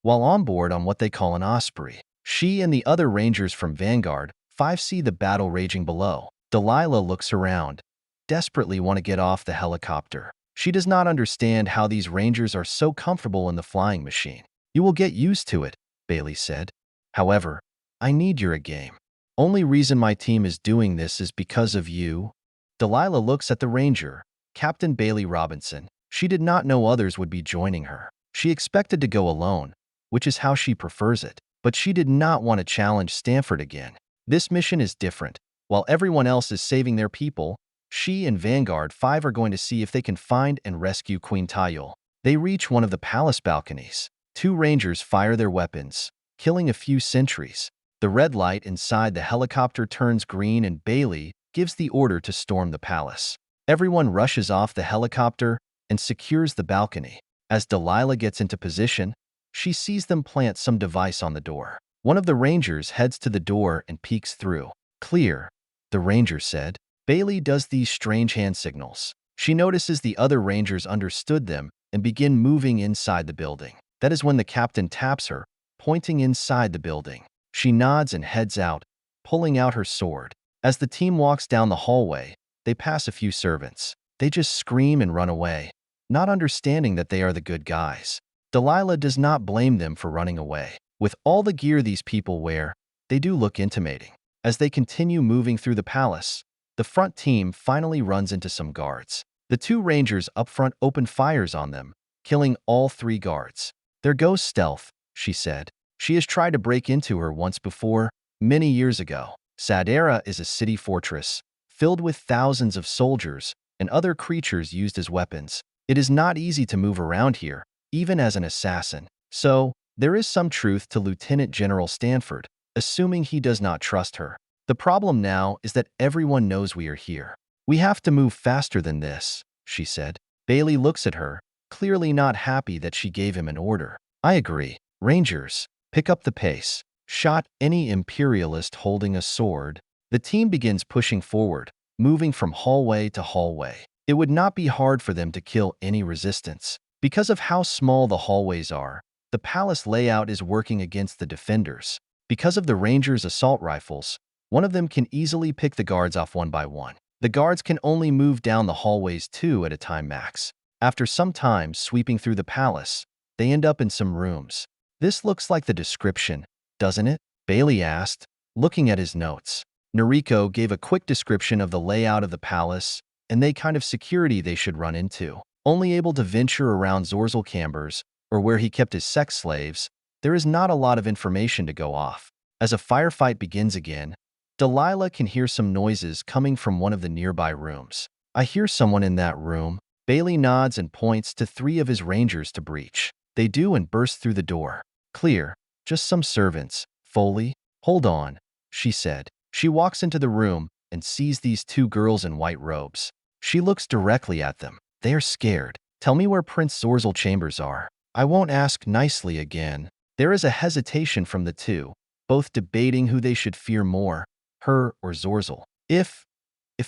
while on board on what they call an Osprey, she and the other rangers from Vanguard 5 see the battle raging below. Delilah looks around, desperately want to get off the helicopter. She does not understand how these rangers are so comfortable in the flying machine. "You will get used to it," Bailey said. "However, I need your game. Only reason my team is doing this is because of you." Delilah looks at the ranger, Captain Bailey Robinson. She did not know others would be joining her. She expected to go alone, which is how she prefers it. But she did not want to challenge Stanford again. This mission is different. While everyone else is saving their people, she and Vanguard 5 are going to see if they can find and rescue Queen Tayul. They reach one of the palace balconies. 2 rangers fire their weapons, killing a few sentries. The red light inside the helicopter turns green and Bailey gives the order to storm the palace. Everyone rushes off the helicopter and secures the balcony. As Delilah gets into position, she sees them plant some device on the door. One of the rangers heads to the door and peeks through. "Clear," the ranger said. Bailey does these strange hand signals. She notices the other rangers understood them and begin moving inside the building. That is when the captain taps her, pointing inside the building. She nods and heads out, pulling out her sword. As the team walks down the hallway, they pass a few servants. They just scream and run away, not understanding that they are the good guys. Delilah does not blame them for running away. With all the gear these people wear, they do look intimidating. As they continue moving through the palace, the front team finally runs into some guards. The 2 rangers up front open fires on them, killing all 3 guards. "There goes stealth," she said. She has tried to break into her once before, many years ago. Sadera is a city fortress, filled with thousands of soldiers and other creatures used as weapons. It is not easy to move around here, even as an assassin. So, there is some truth to Lieutenant General Stanford, assuming he does not trust her. The problem now is that everyone knows we are here. We have to move faster than this, she said. Bailey looks at her, clearly not happy that she gave him an order. I agree. Rangers, pick up the pace. Shot any imperialist holding a sword. The team begins pushing forward, moving from hallway to hallway. It would not be hard for them to kill any resistance. Because of how small the hallways are, the palace layout is working against the defenders. Because of the Rangers' assault rifles, one of them can easily pick the guards off one by one. The guards can only move down the hallways 2 at a time max. After some time sweeping through the palace, they end up in some rooms. This looks like the description, doesn't it? Bailey asked, looking at his notes. Noriko gave a quick description of the layout of the palace and the kind of security they should run into. Only able to venture around Zorzal Cambers, or where he kept his sex slaves, there is not a lot of information to go off. As a firefight begins again, Delilah can hear some noises coming from one of the nearby rooms. I hear someone in that room. Bailey nods and points to 3 of his rangers to breach. They do and burst through the door. Clear, just some servants. Foley, hold on, she said. She walks into the room and sees these 2 girls in white robes. She looks directly at them. They are scared. Tell me where Prince Zorzal Chambers are. I won't ask nicely again. There is a hesitation from the 2, both debating who they should fear more, her or Zorzal. If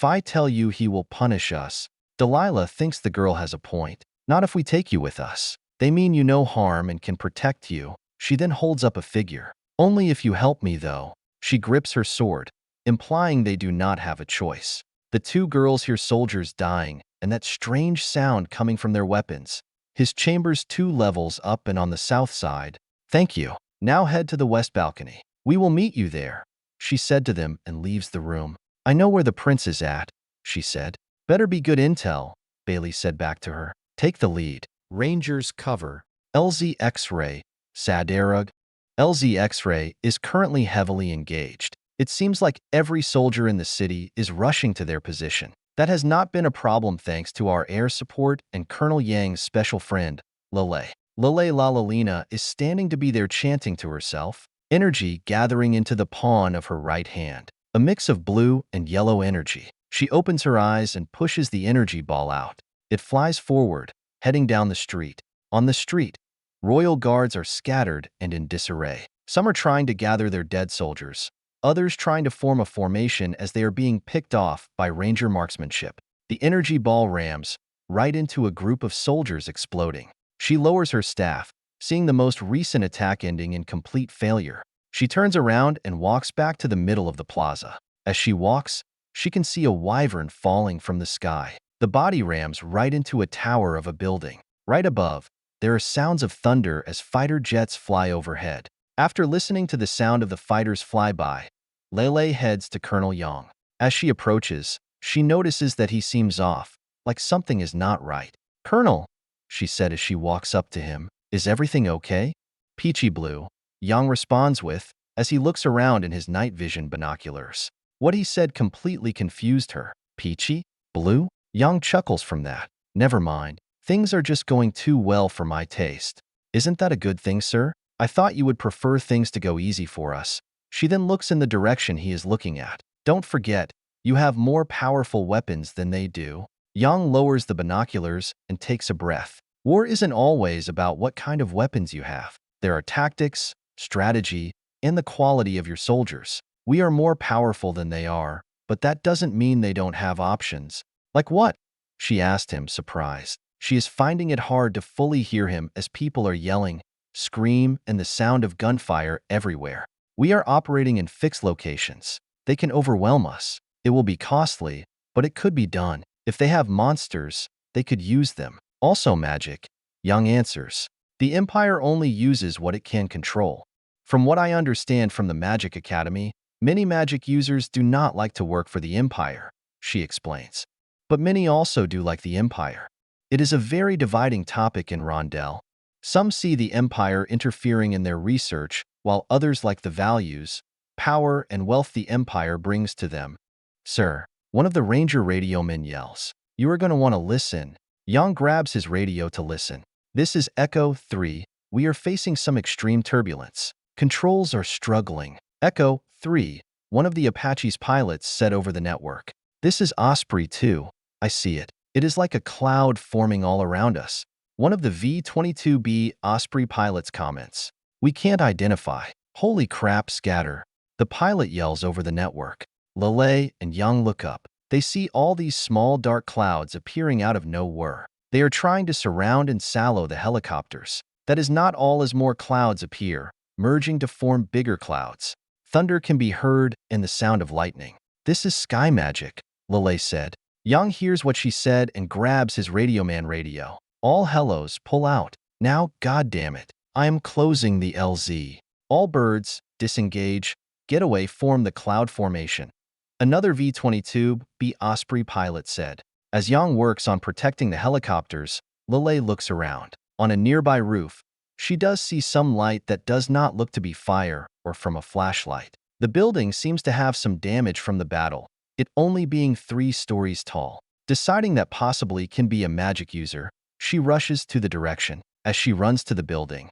I tell you he will punish us, Delilah thinks the girl has a point. Not if we take you with us. They mean you no harm and can protect you. She then holds up a figure. Only if you help me, though. She grips her sword, implying they do not have a choice. The 2 girls hear soldiers dying and that strange sound coming from their weapons. His chambers 2 levels up and on the south side. Thank you. Now head to the west balcony. We will meet you there, she said to them and leaves the room. I know where the prince is at, she said. Better be good intel, Bailey said back to her. Take the lead. Rangers cover. LZ X-ray, sadera. LZ X-ray is currently heavily engaged. It seems like every soldier in the city is rushing to their position. That has not been a problem thanks to our air support and Colonel Yang's special friend, Lelei. Lelei Lalalina is standing to be there chanting to herself, energy gathering into the palm of her right hand. A mix of blue and yellow energy. She opens her eyes and pushes the energy ball out. It flies forward, heading down the street. On the street, royal guards are scattered and in disarray. Some are trying to gather their dead soldiers, others trying to form a formation as they are being picked off by ranger marksmanship. The energy ball rams right into a group of soldiers exploding. She lowers her staff, seeing the most recent attack ending in complete failure. She turns around and walks back to the middle of the plaza. As she walks, she can see a wyvern falling from the sky. The body rams right into a tower of a building. Right above, there are sounds of thunder as fighter jets fly overhead. After listening to the sound of the fighters fly by, Lelei heads to Colonel Yang. As she approaches, she notices that he seems off, like something is not right. Colonel, she said as she walks up to him, is everything okay? Peachy blue, Yang responds with, as he looks around in his night vision binoculars. What he said completely confused her. Peachy? Blue? Yang chuckles from that. Never mind. Things are just going too well for my taste. Isn't that a good thing, sir? I thought you would prefer things to go easy for us. She then looks in the direction he is looking at. Don't forget, you have more powerful weapons than they do. Yang lowers the binoculars and takes a breath. War isn't always about what kind of weapons you have. There are tactics, strategy, and the quality of your soldiers. We are more powerful than they are, but that doesn't mean they don't have options. Like what? She asked him, surprised. She is finding it hard to fully hear him as people are yelling, scream, and the sound of gunfire everywhere. We are operating in fixed locations. They can overwhelm us. It will be costly, but it could be done. If they have monsters, they could use them. Also magic, Yang answers. The Empire only uses what it can control. From what I understand from the Magic Academy, many magic users do not like to work for the Empire, she explains. But many also do like the Empire. It is a very dividing topic in Rondell. Some see the Empire interfering in their research, while others like the values, power, and wealth the Empire brings to them. Sir, one of the Ranger radio men yells. You are going to want to listen. Yang grabs his radio to listen. This is Echo 3. We are facing some extreme turbulence. Controls are struggling. Echo 3. one of the Apache's pilots said over the network. This is Osprey 2. I see it. It is like a cloud forming all around us. One of the V-22B Osprey pilots comments. We can't identify. Holy crap, scatter. The pilot yells over the network. Lelei and Young look up. They see all these small dark clouds appearing out of nowhere. They are trying to surround and silo the helicopters. That is not all as more clouds appear, merging to form bigger clouds. Thunder can be heard and the sound of lightning. This is sky magic, Lelei said. Young hears what she said and grabs his radioman radio. All hellos, pull out. Now, goddammit. I am closing the LZ. All birds, disengage. Getaway form the cloud formation. Another V-22B Osprey pilot said. As Yang works on protecting the helicopters, Lelei looks around. On a nearby roof, she does see some light that does not look to be fire or from a flashlight. The building seems to have some damage from the battle, it only being 3 stories tall. Deciding that possibly can be a magic user, she rushes to the direction. As she runs to the building,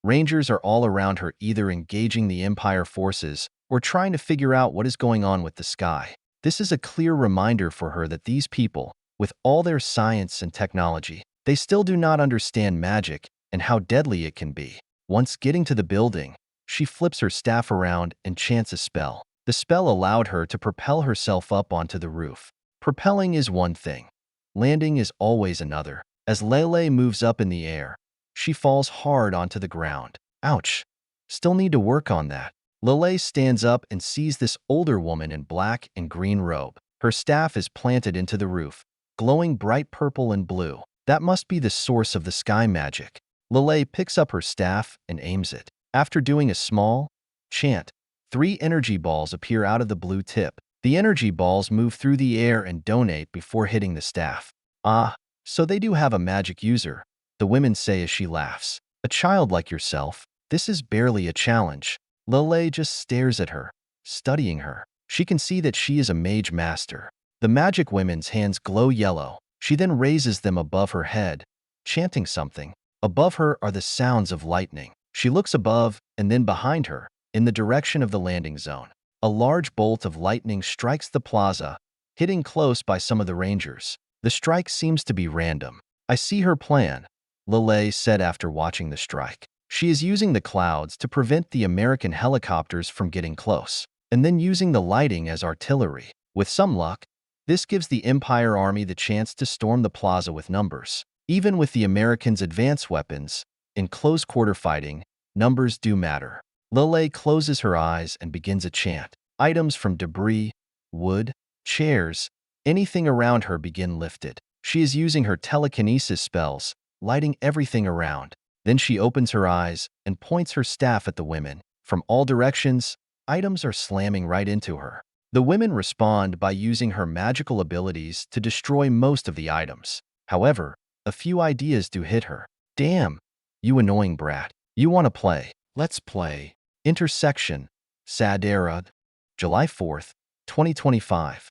Rangers are all around her, either engaging the Empire forces or trying to figure out what is going on with the sky. This is a clear reminder for her that these people, with all their science and technology, they still do not understand magic and how deadly it can be. Once getting to the building, she flips her staff around and chants a spell. The spell allowed her to propel herself up onto the roof. Propelling is one thing. Landing is always another. As Lelei moves up in the air, she falls hard onto the ground. Ouch. Still need to work on that. Lelei stands up and sees this older woman in black and green robe. Her staff is planted into the roof, glowing bright purple and blue. That must be the source of the sky magic. Lelei picks up her staff and aims it. After doing a small chant, 3 energy balls appear out of the blue tip. The energy balls move through the air and donate before hitting the staff. Ah, so they do have a magic user, the women say as she laughs. A child like yourself, this is barely a challenge. Lelei just stares at her, studying her. She can see that she is a mage master. The magic women's hands glow yellow. She then raises them above her head, chanting something. Above her are the sounds of lightning. She looks above and then behind her, in the direction of the landing zone. A large bolt of lightning strikes the plaza, hitting close by some of the Rangers. The strike seems to be random. I see her plan, Lelei said after watching the strike. She is using the clouds to prevent the American helicopters from getting close, and then using the lighting as artillery. With some luck, this gives the Empire Army the chance to storm the plaza with numbers. Even with the Americans' advanced weapons, in close-quarter fighting, numbers do matter. Lelei closes her eyes and begins a chant. Items from debris, wood, chairs, anything around her begin lifted. She is using her telekinesis spells, lighting everything around. Then she opens her eyes and points her staff at the women. From all directions, items are slamming right into her. The women respond by using her magical abilities to destroy most of the items. However, a few ideas do hit her. Damn, you annoying brat. You want to play? Let's play. Intersection, Sadera, July 4th, 2025.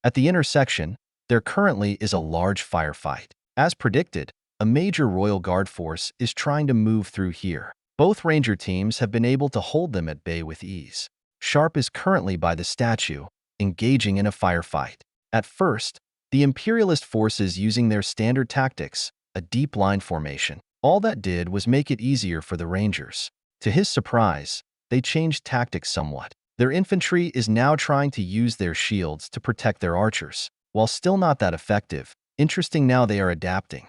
At the intersection, there currently is a large firefight. As predicted, a major Royal Guard force is trying to move through here. Both Ranger teams have been able to hold them at bay with ease. Sharpe is currently by the statue, engaging in a firefight. At first, the Imperialist forces using their standard tactics, a deep line formation. All that did was make it easier for the Rangers. To his surprise, they changed tactics somewhat. Their infantry is now trying to use their shields to protect their archers. While still not that effective, interesting now they are adapting.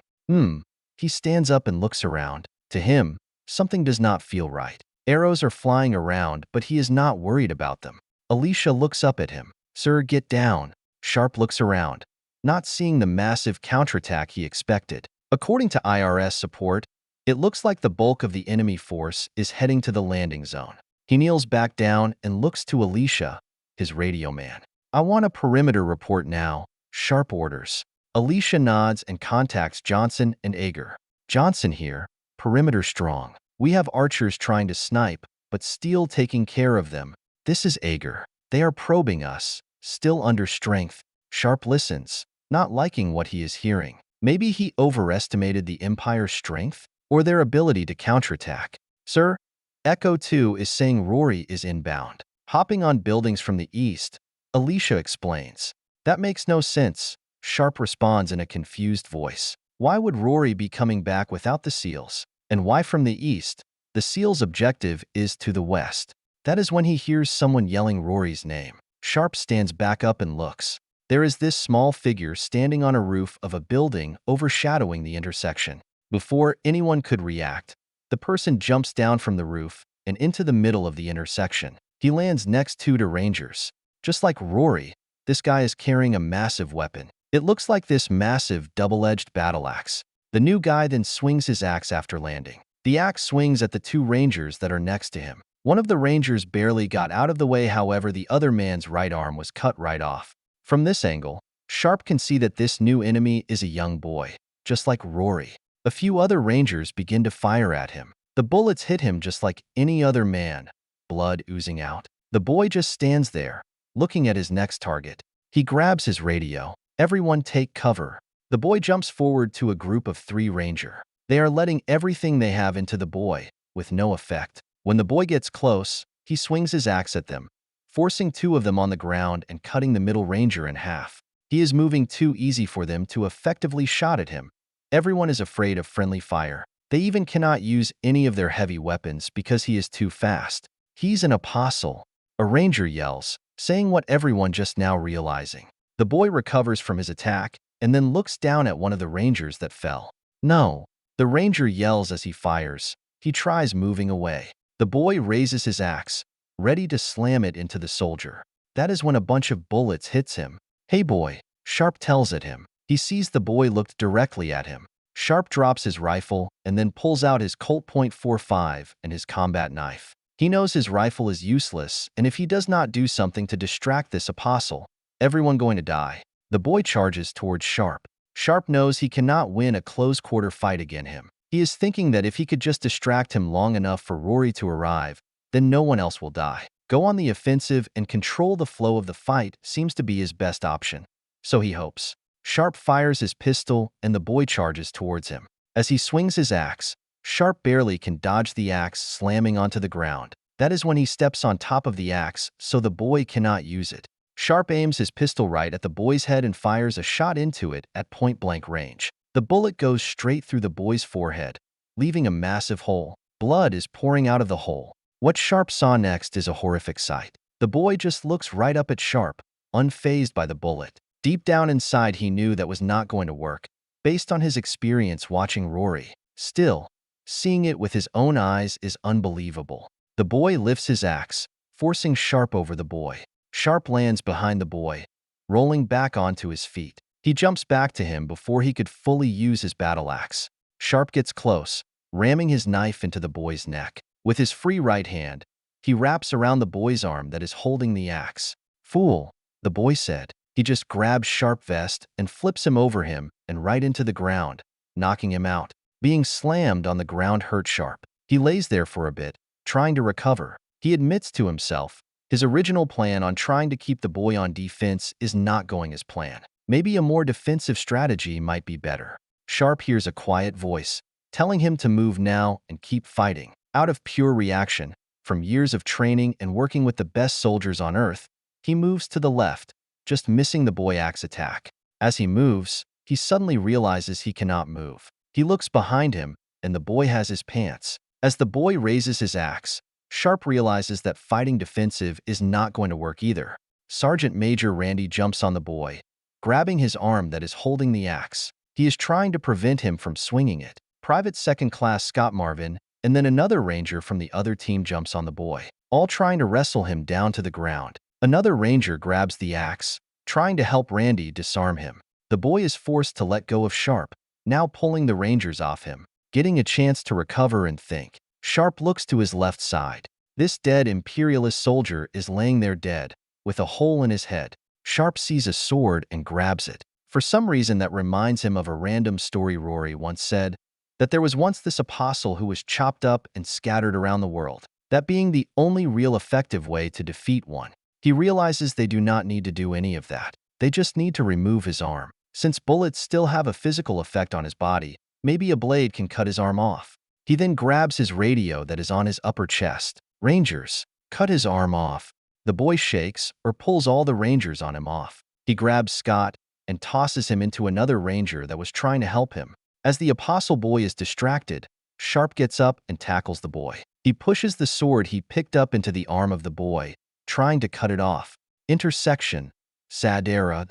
He stands up and looks around. To him, something does not feel right. Arrows are flying around, but he is not worried about them. Alicia looks up at him. Sir, get down. Sharpe looks around, not seeing the massive counterattack he expected. According to IRS support, it looks like the bulk of the enemy force is heading to the landing zone. He kneels back down and looks to Alicia, his radio man. I want a perimeter report now. Sharpe orders. Alicia nods and contacts Johnson and Ager. Johnson here, perimeter strong. We have archers trying to snipe, but Steele taking care of them. This is Ager. They are probing us, still under strength. Sharpe listens, not liking what he is hearing. Maybe he overestimated the Empire's strength or their ability to counterattack. Sir, Echo 2 is saying Rory is inbound. Hopping on buildings from the east, Alicia explains. That makes no sense, Sharpe responds in a confused voice. Why would Rory be coming back without the seals? And why from the east? The seals' objective is to the west. That is when he hears someone yelling Rory's name. Sharpe stands back up and looks. There is this small figure standing on a roof of a building overshadowing the intersection. Before anyone could react, the person jumps down from the roof and into the middle of the intersection. He lands next to Rangers. Just like Rory, this guy is carrying a massive weapon. It looks like this massive double-edged battle axe. The new guy then swings his axe after landing. The axe swings at the 2 Rangers that are next to him. One of the Rangers barely got out of the way, however the other man's right arm was cut right off. From this angle, Sharpe can see that this new enemy is a young boy, just like Rory. A few other Rangers begin to fire at him. The bullets hit him just like any other man, blood oozing out. The boy just stands there, looking at his next target. He grabs his radio. Everyone take cover. The boy jumps forward to a group of 3 Ranger. They are letting everything they have into the boy, with no effect. When the boy gets close, he swings his axe at them, forcing 2 of them on the ground and cutting the middle Ranger in half. He is moving too easy for them to effectively shot at him. Everyone is afraid of friendly fire. They even cannot use any of their heavy weapons because he is too fast. He's an apostle, a Ranger yells, saying what everyone just now realizing. The boy recovers from his attack and then looks down at one of the Rangers that fell. No, the Ranger yells as he fires. He tries moving away. The boy raises his axe, ready to slam it into the soldier. That is when a bunch of bullets hits him. Hey boy, Sharpe tells at him. He sees the boy looked directly at him. Sharpe drops his rifle and then pulls out his Colt .45 and his combat knife. He knows his rifle is useless, and if he does not do something to distract this apostle, everyone going to die. The boy charges towards Sharpe. Sharpe knows he cannot win a close-quarter fight against him. He is thinking that if he could just distract him long enough for Rory to arrive, then no one else will die. Go on the offensive and control the flow of the fight seems to be his best option. So he hopes. Sharpe fires his pistol and the boy charges towards him. As he swings his axe, Sharpe barely can dodge the axe slamming onto the ground. That is when he steps on top of the axe so the boy cannot use it. Sharpe aims his pistol right at the boy's head and fires a shot into it at point-blank range. The bullet goes straight through the boy's forehead, leaving a massive hole. Blood is pouring out of the hole. What Sharpe saw next is a horrific sight. The boy just looks right up at Sharpe, unfazed by the bullet. Deep down inside he knew that was not going to work, based on his experience watching Rory. Still, seeing it with his own eyes is unbelievable. The boy lifts his axe, forcing Sharpe over the boy. Sharpe lands behind the boy, rolling back onto his feet. He jumps back to him before he could fully use his battle axe. Sharpe gets close, ramming his knife into the boy's neck. With his free right hand, he wraps around the boy's arm that is holding the axe. Fool, the boy said. He just grabs Sharpe's vest and flips him over him and right into the ground, knocking him out. Being slammed on the ground hurt Sharpe. He lays there for a bit, trying to recover. He admits to himself, his original plan on trying to keep the boy on defense is not going as planned. Maybe a more defensive strategy might be better. Sharpe hears a quiet voice, telling him to move now and keep fighting. Out of pure reaction, from years of training and working with the best soldiers on Earth, he moves to the left, just missing the boy axe attack. As he moves, he suddenly realizes he cannot move. He looks behind him, and the boy has his pants. As the boy raises his axe, Sharpe realizes that fighting defensive is not going to work either. Sergeant Major Randy jumps on the boy, grabbing his arm that is holding the axe. He is trying to prevent him from swinging it. Private Second Class Scott Marvin and then another ranger from the other team jumps on the boy, all trying to wrestle him down to the ground. Another ranger grabs the axe, trying to help Randy disarm him. The boy is forced to let go of Sharpe, now pulling the rangers off him. Getting a chance to recover and think, Sharpe looks to his left side. This dead imperialist soldier is laying there dead, with a hole in his head. Sharpe sees a sword and grabs it. For some reason that reminds him of a random story Rory once said, that there was once this apostle who was chopped up and scattered around the world, that being the only real effective way to defeat one. He realizes they do not need to do any of that. They just need to remove his arm. Since bullets still have a physical effect on his body, maybe a blade can cut his arm off. He then grabs his radio that is on his upper chest. Rangers, cut his arm off. The boy shakes or pulls all the rangers on him off. He grabs Scott and tosses him into another ranger that was trying to help him. As the apostle boy is distracted, Sharpe gets up and tackles the boy. He pushes the sword he picked up into the arm of the boy, trying to cut it off. Intersection. Sadera.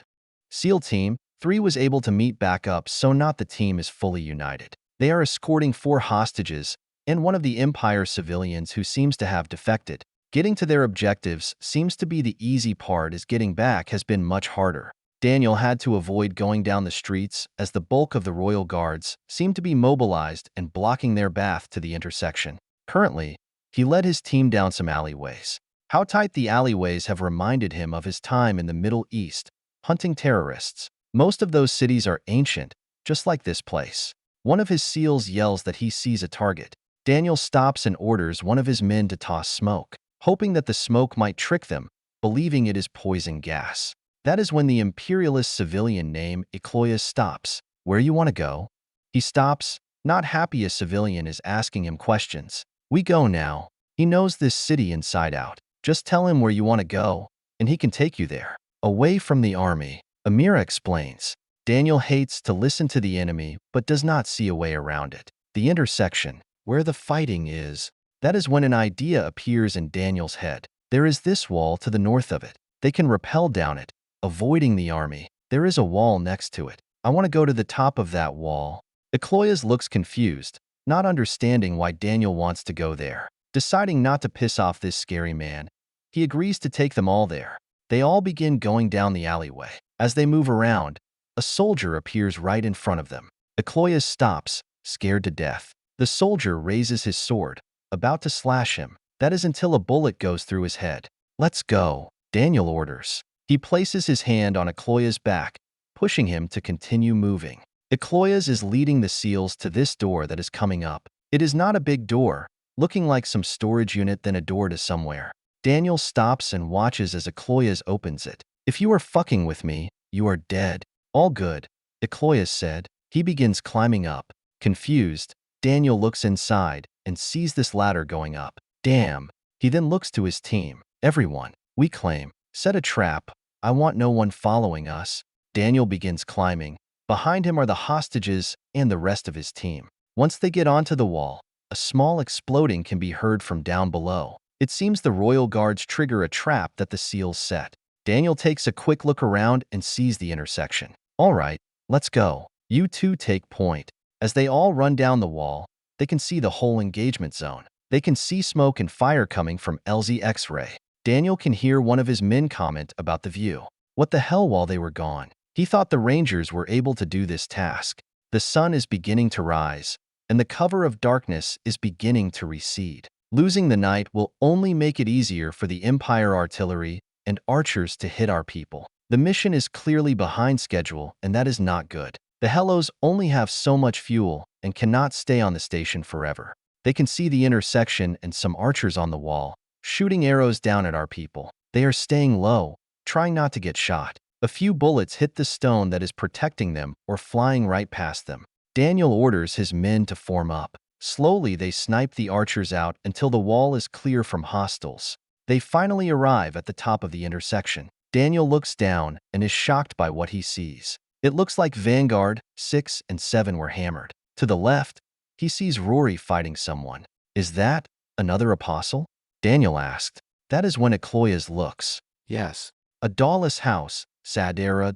SEAL Team 3 was able to meet back up, so not the team is fully united. They are escorting 4 hostages and one of the Empire civilians who seems to have defected. Getting to their objectives seems to be the easy part, as getting back has been much harder. Daniel had to avoid going down the streets as the bulk of the royal guards seemed to be mobilized and blocking their path to the intersection. Currently, he led his team down some alleyways. How tight the alleyways have reminded him of his time in the Middle East, hunting terrorists. Most of those cities are ancient, just like this place. One of his SEALs yells that he sees a target. Daniel stops and orders one of his men to toss smoke, hoping that the smoke might trick them, believing it is poison gas. That is when the imperialist civilian named Elias stops. Where you want to go? He stops, not happy a civilian is asking him questions. We go now. He knows this city inside out. Just tell him where you want to go, and he can take you there. Away from the army, Amira explains. Daniel hates to listen to the enemy, but does not see a way around it. The intersection, where the fighting is. That is when an idea appears in Daniel's head. There is this wall to the north of it. They can rappel down it, avoiding the army. There is a wall next to it. I want to go to the top of that wall. Elias looks confused, not understanding why Daniel wants to go there. Deciding not to piss off this scary man, he agrees to take them all there. They all begin going down the alleyway. As they move around, a soldier appears right in front of them. Elias stops, scared to death. The soldier raises his sword, about to slash him. That is until a bullet goes through his head. Let's go, Daniel orders. He places his hand on Elias' back, pushing him to continue moving. Elias is leading the SEALs to this door that is coming up. It is not a big door, looking like some storage unit than a door to somewhere. Daniel stops and watches as Elias opens it. If you are fucking with me, you are dead. All good, Elias said. He begins climbing up. Confused, Daniel looks inside and sees this ladder going up. Damn. He then looks to his team. Everyone, we claim. Set a trap. I want no one following us. Daniel begins climbing. Behind him are the hostages and the rest of his team. Once they get onto the wall, a small exploding can be heard from down below. It seems the royal guards trigger a trap that the SEALs set. Daniel takes a quick look around and sees the intersection. All right, let's go. You two take point. As they all run down the wall, they can see the whole engagement zone. They can see smoke and fire coming from LZ X-ray. Daniel can hear one of his men comment about the view. What the hell while they were gone? He thought the Rangers were able to do this task. The sun is beginning to rise, and the cover of darkness is beginning to recede. Losing the night will only make it easier for the Empire artillery and archers to hit our people. The mission is clearly behind schedule, and that is not good. The Hellos only have so much fuel and cannot stay on the station forever. They can see the intersection and some archers on the wall, shooting arrows down at our people. They are staying low, trying not to get shot. A few bullets hit the stone that is protecting them or flying right past them. Daniel orders his men to form up. Slowly, they snipe the archers out until the wall is clear from hostiles. They finally arrive at the top of the intersection. Daniel looks down and is shocked by what he sees. It looks like Vanguard 6 and 7 were hammered. To the left, he sees Rory fighting someone. Is that another apostle? Daniel asked. That is when Elias looks. Yes. A doorless house, sadera.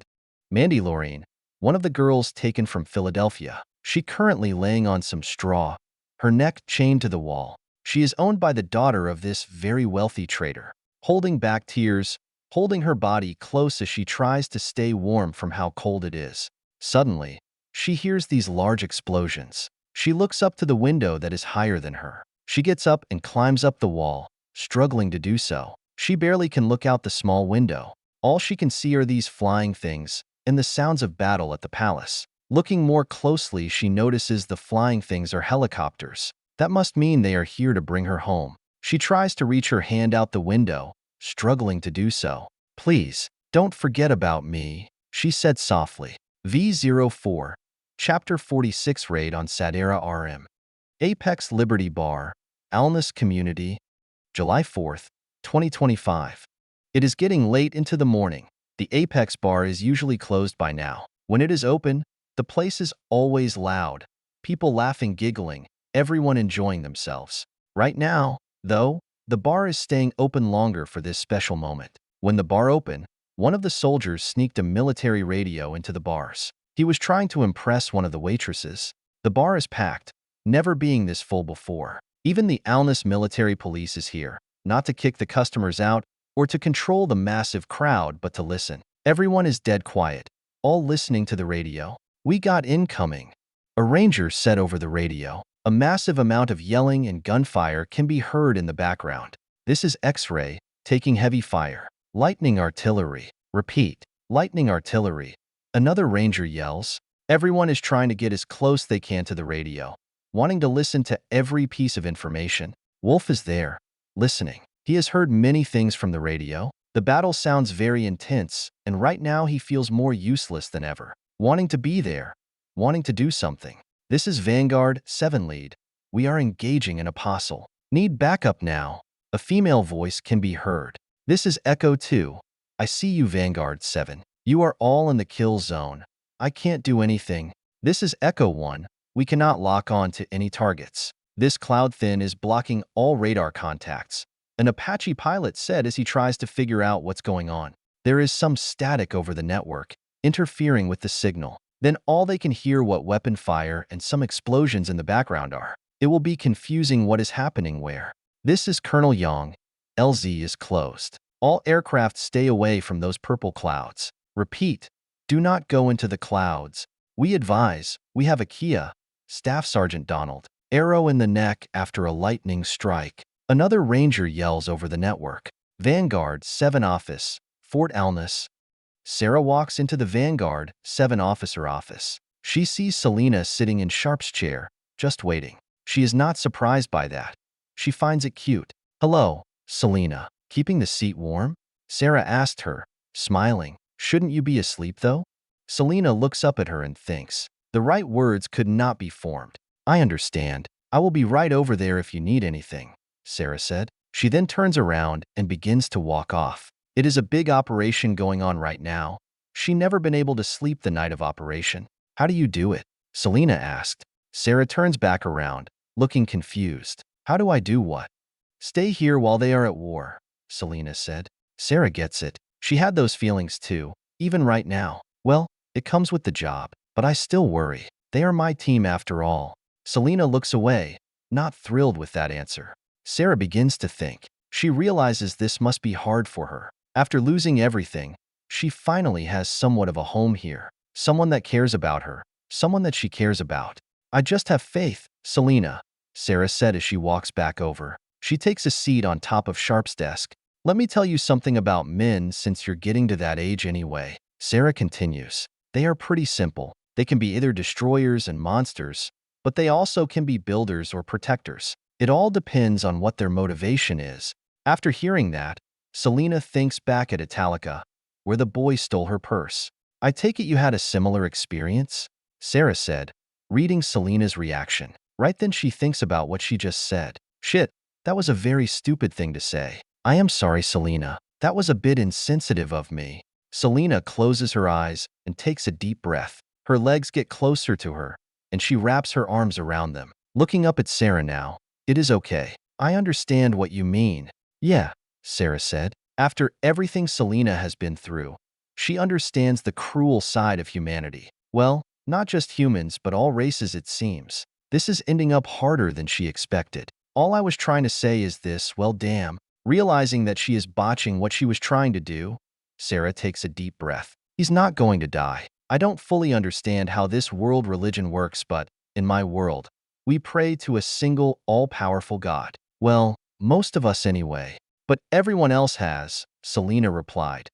Mandalorian, one of the girls taken from Philadelphia. She currently laying on some straw, her neck chained to the wall. She is owned by the daughter of this very wealthy trader. Holding back tears, holding her body close as she tries to stay warm from how cold it is. Suddenly, she hears these large explosions. She looks up to the window that is higher than her. She gets up and climbs up the wall, struggling to do so. She barely can look out the small window. All she can see are these flying things and the sounds of battle at the palace. Looking more closely, she notices the flying things are helicopters. That must mean they are here to bring her home. She tries to reach her hand out the window, struggling to do so. Please, don't forget about me, she said softly. V04, Chapter 46 Raid on Sadera RM. Apex Liberty Bar, Alness Community, July 4th, 2025. It is getting late into the morning. The Apex bar is usually closed by now. When it is open, the place is always loud. People laughing, giggling, everyone enjoying themselves. Right now, though, the bar is staying open longer for this special moment. When the bar opened, one of the soldiers sneaked a military radio into the bars. He was trying to impress one of the waitresses. The bar is packed, never being this full before. Even the alness military police is here, not to kick the customers out or to control the massive crowd, but to listen. Everyone is dead quiet, all listening to the radio. "We got incoming," a ranger said over the radio. A massive amount of yelling and gunfire can be heard in the background. "This is X-ray, taking heavy fire. Lightning artillery. Repeat, lightning artillery." Another ranger yells. Everyone is trying to get as close they can to the radio, wanting to listen to every piece of information. Wolf is there, listening. He has heard many things from the radio. The battle sounds very intense, and right now he feels more useless than ever. Wanting to be there, wanting to do something. "This is Vanguard 7 lead. We are engaging an apostle. Need backup now." A female voice can be heard. "This is Echo 2. I see you, Vanguard 7. You are all in the kill zone. I can't do anything." "This is Echo 1. We cannot lock on to any targets. This cloud thin is blocking all radar contacts," an Apache pilot said as he tries to figure out what's going on. There is some static over the network, interfering with the signal. Then all they can hear what weapon fire and some explosions in the background are. It will be confusing what is happening where. "This is Colonel Yang. LZ is closed. All aircraft stay away from those purple clouds. Repeat, do not go into the clouds. We advise, we have a Kia." Staff Sergeant Donald. Arrow in the neck after a lightning strike. Another ranger yells over the network. "Vanguard 7 office, Fort Alness." Sarah walks into the Vanguard 7 officer office. She sees Selena sitting in Sharpe's chair, just waiting. She is not surprised by that. She finds it cute. "Hello, Selena. Keeping the seat warm?" Sarah asked her, smiling. "Shouldn't you be asleep, though?" Selena looks up at her and thinks. The right words could not be formed. "I understand. I will be right over there if you need anything," Sarah said. She then turns around and begins to walk off. It is a big operation going on right now. She never been able to sleep the night of operation. "How do you do it?" Selena asked. Sarah turns back around, looking confused. "How do I do what?" "Stay here while they are at war," Selena said. Sarah gets it. She had those feelings too, even right now. "Well, it comes with the job, but I still worry. They are my team after all." Selena looks away, not thrilled with that answer. Sarah begins to think. She realizes this must be hard for her. After losing everything, she finally has somewhat of a home here. Someone that cares about her. Someone that she cares about. "I just have faith, Selena," Sarah said as she walks back over. She takes a seat on top of Sharpe's desk. "Let me tell you something about men since you're getting to that age anyway." Sarah continues. "They are pretty simple. They can be either destroyers and monsters, but they also can be builders or protectors. It all depends on what their motivation is." After hearing that, Selena thinks back at Italica, where the boy stole her purse. "I take it you had a similar experience?" Sarah said, reading Selena's reaction. Right then she thinks about what she just said. "Shit, that was a very stupid thing to say. I am sorry, Selena. That was a bit insensitive of me." Selena closes her eyes and takes a deep breath. Her legs get closer to her, and she wraps her arms around them. Looking up at Sarah now. "It is okay. I understand what you mean." "Yeah," Sarah said. After everything Selena has been through, she understands the cruel side of humanity. Well, not just humans, but all races it seems. This is ending up harder than she expected. "All I was trying to say is this, well damn." Realizing that she is botching what she was trying to do, Sarah takes a deep breath. "He's not going to die. I don't fully understand how this world religion works, but in my world, we pray to a single, all-powerful God. Well, most of us anyway. But everyone else has," Selena replied,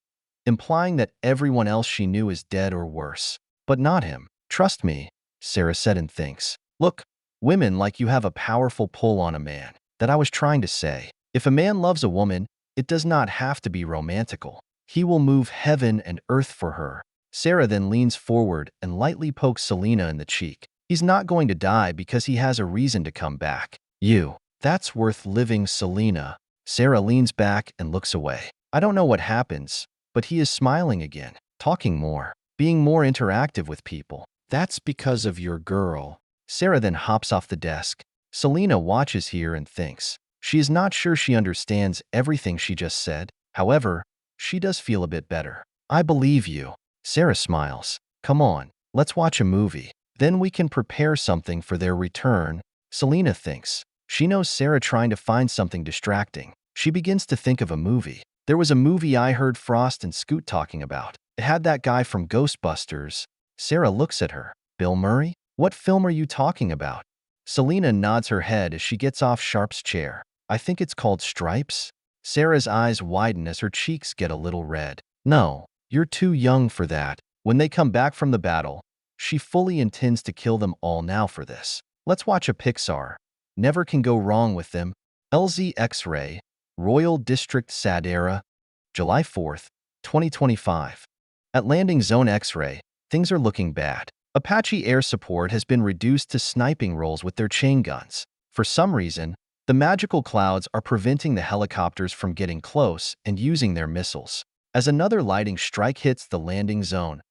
implying that everyone else she knew is dead or worse. "But not him. Trust me," Sarah said and thinks. "Look, women like you have a powerful pull on a man. That I was trying to say. If a man loves a woman, it does not have to be romantical. He will move heaven and earth for her." Sarah then leans forward and lightly pokes Selena in the cheek. "He's not going to die because he has a reason to come back. That's worth living, Selena." Sarah leans back and looks away. I don't know what happens, but he is smiling again, talking more, being more interactive with people. That's because of your girl. Sarah then hops off the desk. Selena watches here and thinks. She is not sure she understands everything she just said. However, she does feel a bit better. I believe you. Sarah smiles. Come on, let's watch a movie. Then we can prepare something for their return. Selena thinks. She knows Sarah trying to find something distracting. She begins to think of a movie. There was a movie I heard Frost and Scoot talking about. It had that guy from Ghostbusters. Sarah looks at her. Bill Murray? What film are you talking about? Selena nods her head as she gets off Sharpe's chair. I think it's called Stripes. Sarah's eyes widen as her cheeks get a little red. No, you're too young for that. When they come back from the battle, she fully intends to kill them all now for this. Let's watch a Pixar. Never can go wrong with them. LZ X-Ray, Royal District Sadera, July 4th, 2025. At Landing Zone X-Ray, things are looking bad. Apache air support has been reduced to sniping roles with their chain guns. For some reason, the magical clouds are preventing the helicopters from getting close and using their missiles. As another lighting strike hits the landing zone,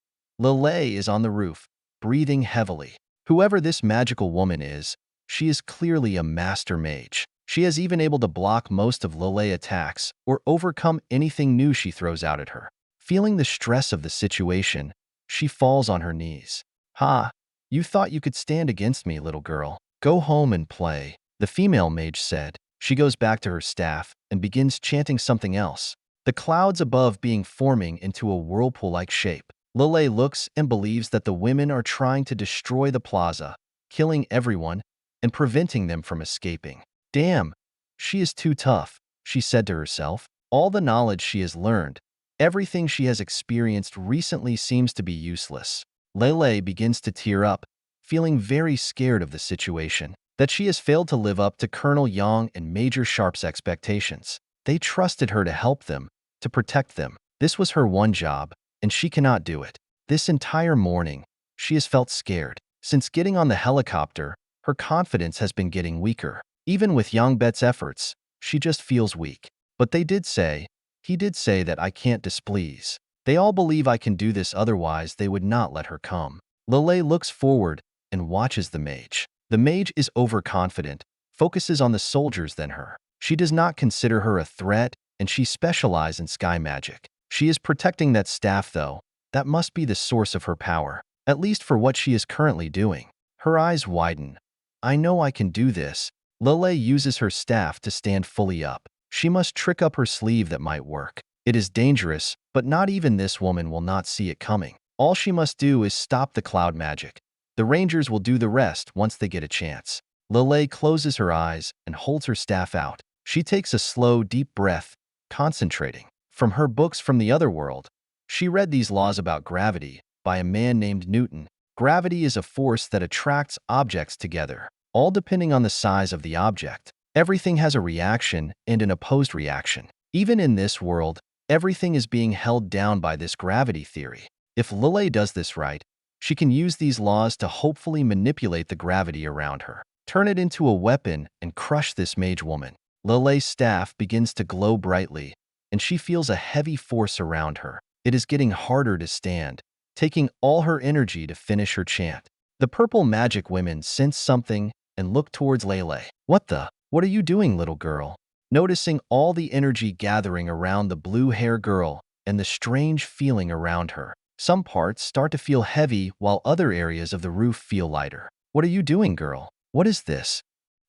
Lelei is on the roof, breathing heavily. Whoever this magical woman is, she is clearly a master mage. She has even able to block most of Lelei attacks or overcome anything new she throws out at her. Feeling the stress of the situation, she falls on her knees. Ha! You thought you could stand against me, little girl. Go home and play, the female mage said. She goes back to her staff and begins chanting something else. The clouds above being forming into a whirlpool-like shape. Lelei looks and believes that the women are trying to destroy the plaza, killing everyone and preventing them from escaping. Damn, she is too tough, she said to herself. All the knowledge she has learned, everything she has experienced recently seems to be useless. Lelei begins to tear up, feeling very scared of the situation, that she has failed to live up to Colonel Yang and Major Sharpe's expectations. They trusted her to help them, to protect them. This was her one job, and she cannot do it. This entire morning, she has felt scared. Since getting on the helicopter, her confidence has been getting weaker. Even with Yangbet's efforts, she just feels weak. But he did say that I can't displease. They all believe I can do this, otherwise they would not let her come. Lelei looks forward and watches the mage. The mage is overconfident, focuses on the soldiers than her. She does not consider her a threat, and she specializes in sky magic. She is protecting that staff though. That must be the source of her power, at least for what she is currently doing. Her eyes widen. I know I can do this. Lelei uses her staff to stand fully up. She must trick up her sleeve that might work. It is dangerous, but not even this woman will not see it coming. All she must do is stop the cloud magic. The rangers will do the rest once they get a chance. Lelei closes her eyes and holds her staff out. She takes a slow, deep breath, concentrating. From her books from the other world, she read these laws about gravity by a man named Newton. Gravity is a force that attracts objects together, all depending on the size of the object. Everything has a reaction and an opposed reaction. Even in this world, everything is being held down by this gravity theory. If Lelei does this right, she can use these laws to hopefully manipulate the gravity around her, turn it into a weapon, and crush this mage woman. Lelei's staff begins to glow brightly, and she feels a heavy force around her. It is getting harder to stand, taking all her energy to finish her chant. The purple magic women sense something and look towards Lelei. What are you doing, little girl? Noticing all the energy gathering around the blue-haired girl and the strange feeling around her. Some parts start to feel heavy while other areas of the roof feel lighter. What are you doing, girl? What is this?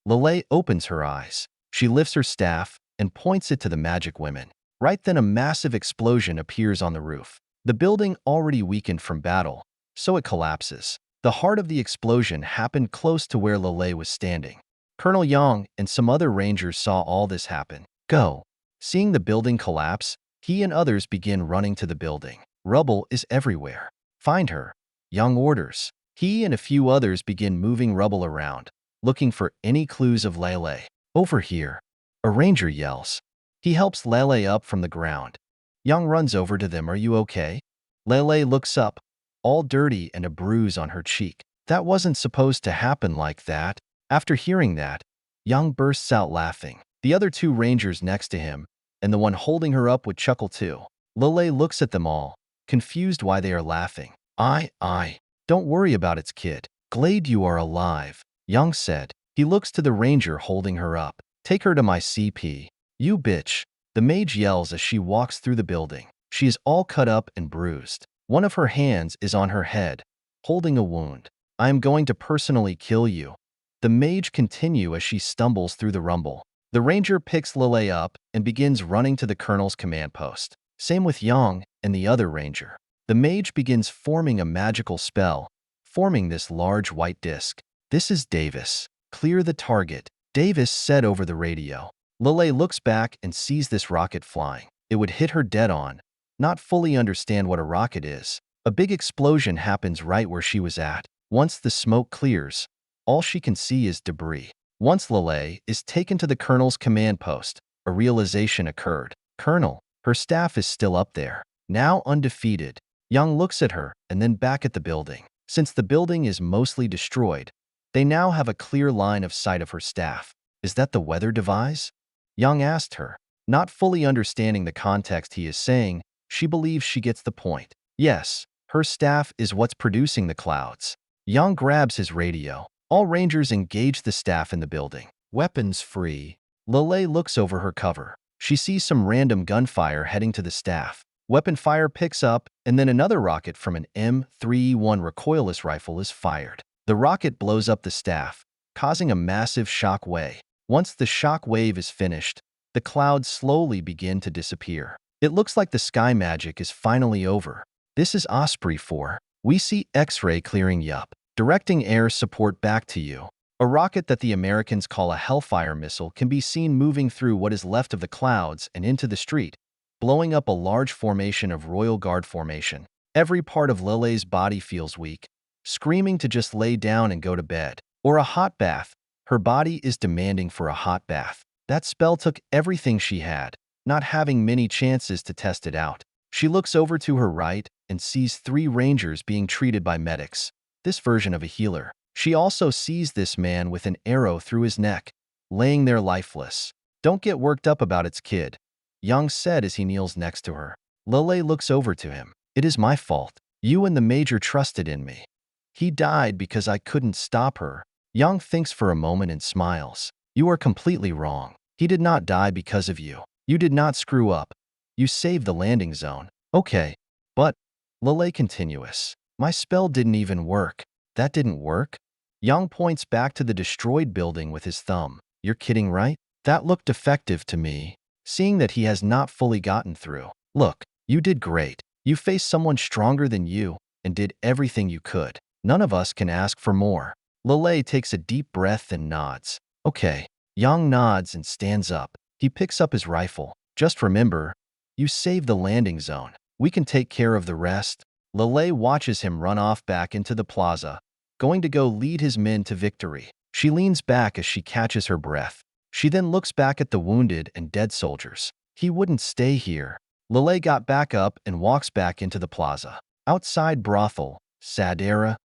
Lelei opens her eyes. She lifts her staff and points it to the magic women. Right then a massive explosion appears on the roof. The building already weakened from battle, so it collapses. The heart of the explosion happened close to where Lelei was standing. Colonel Yang and some other rangers saw all this happen. Go! Seeing the building collapse, he and others begin running to the building. Rubble is everywhere. Find her. Yang orders. He and a few others begin moving rubble around, looking for any clues of Lelei. Over here. A ranger yells. He helps Lelei up from the ground. Yang runs over to them. Are you okay? Lelei looks up, all dirty and a bruise on her cheek. That wasn't supposed to happen like that. After hearing that, Yang bursts out laughing. The other two rangers next to him and the one holding her up would chuckle too. Lelei looks at them all, confused why they are laughing. Don't worry about it, kid. Glad you are alive, Young said. He looks to the ranger holding her up. Take her to my CP. You bitch. The mage yells as she walks through the building. She is all cut up and bruised. One of her hands is on her head, holding a wound. I am going to personally kill you. The mage continue as she stumbles through the rumble. The ranger picks Lelei up and begins running to the colonel's command post. Same with Yang and the other ranger. The mage begins forming a magical spell, forming this large white disc. This is Davis. Clear the target, Davis said over the radio. Lelei looks back and sees this rocket flying. It would hit her dead on. Not fully understand what a rocket is. A big explosion happens right where she was at. Once the smoke clears, all she can see is debris. Once Lelei is taken to the colonel's command post, a realization occurred. Colonel, her staff is still up there, now undefeated. Young looks at her and then back at the building. Since the building is mostly destroyed, they now have a clear line of sight of her staff. Is that the weather device? Young asked her. Not fully understanding the context he is saying, she believes she gets the point. Yes, her staff is what's producing the clouds. Young grabs his radio. All rangers engage the staff in the building. Weapons free. Lelei looks over her cover. She sees some random gunfire heading to the staff. Weapon fire picks up, and then another rocket from an M3E1 recoilless rifle is fired. The rocket blows up the staff, causing a massive shock wave. Once the shock wave is finished, the clouds slowly begin to disappear. It looks like the sky magic is finally over. This is Osprey 4. We see X-ray clearing yup, directing air support back to you. A rocket that the Americans call a Hellfire missile can be seen moving through what is left of the clouds and into the street, blowing up a large formation of Royal Guard formation. Every part of Lelei's body feels weak, screaming to just lay down and go to bed. Or a hot bath. Her body is demanding for a hot bath. That spell took everything she had, not having many chances to test it out. She looks over to her right and sees 3 rangers being treated by medics. This version of a healer. She also sees this man with an arrow through his neck, laying there lifeless. Don't get worked up about it, kid, Young said as he kneels next to her. Lelei looks over to him. It is my fault. You and the major trusted in me. He died because I couldn't stop her. Young thinks for a moment and smiles. You are completely wrong. He did not die because of you. You did not screw up. You saved the landing zone. Okay, but, Lelei continuous. My spell didn't even work. That didn't work? Young points back to the destroyed building with his thumb. You're kidding, right? That looked effective to me. Seeing that he has not fully gotten through. Look, you did great. You faced someone stronger than you and did everything you could. None of us can ask for more. Lelei takes a deep breath and nods. Okay. Young nods and stands up. He picks up his rifle. Just remember, you saved the landing zone. We can take care of the rest. Lelei watches him run off back into the plaza, going to go lead his men to victory. She leans back as she catches her breath. She then looks back at the wounded and dead soldiers. He wouldn't stay here. Lelei got back up and walks back into the plaza. Outside brothel, Sadera.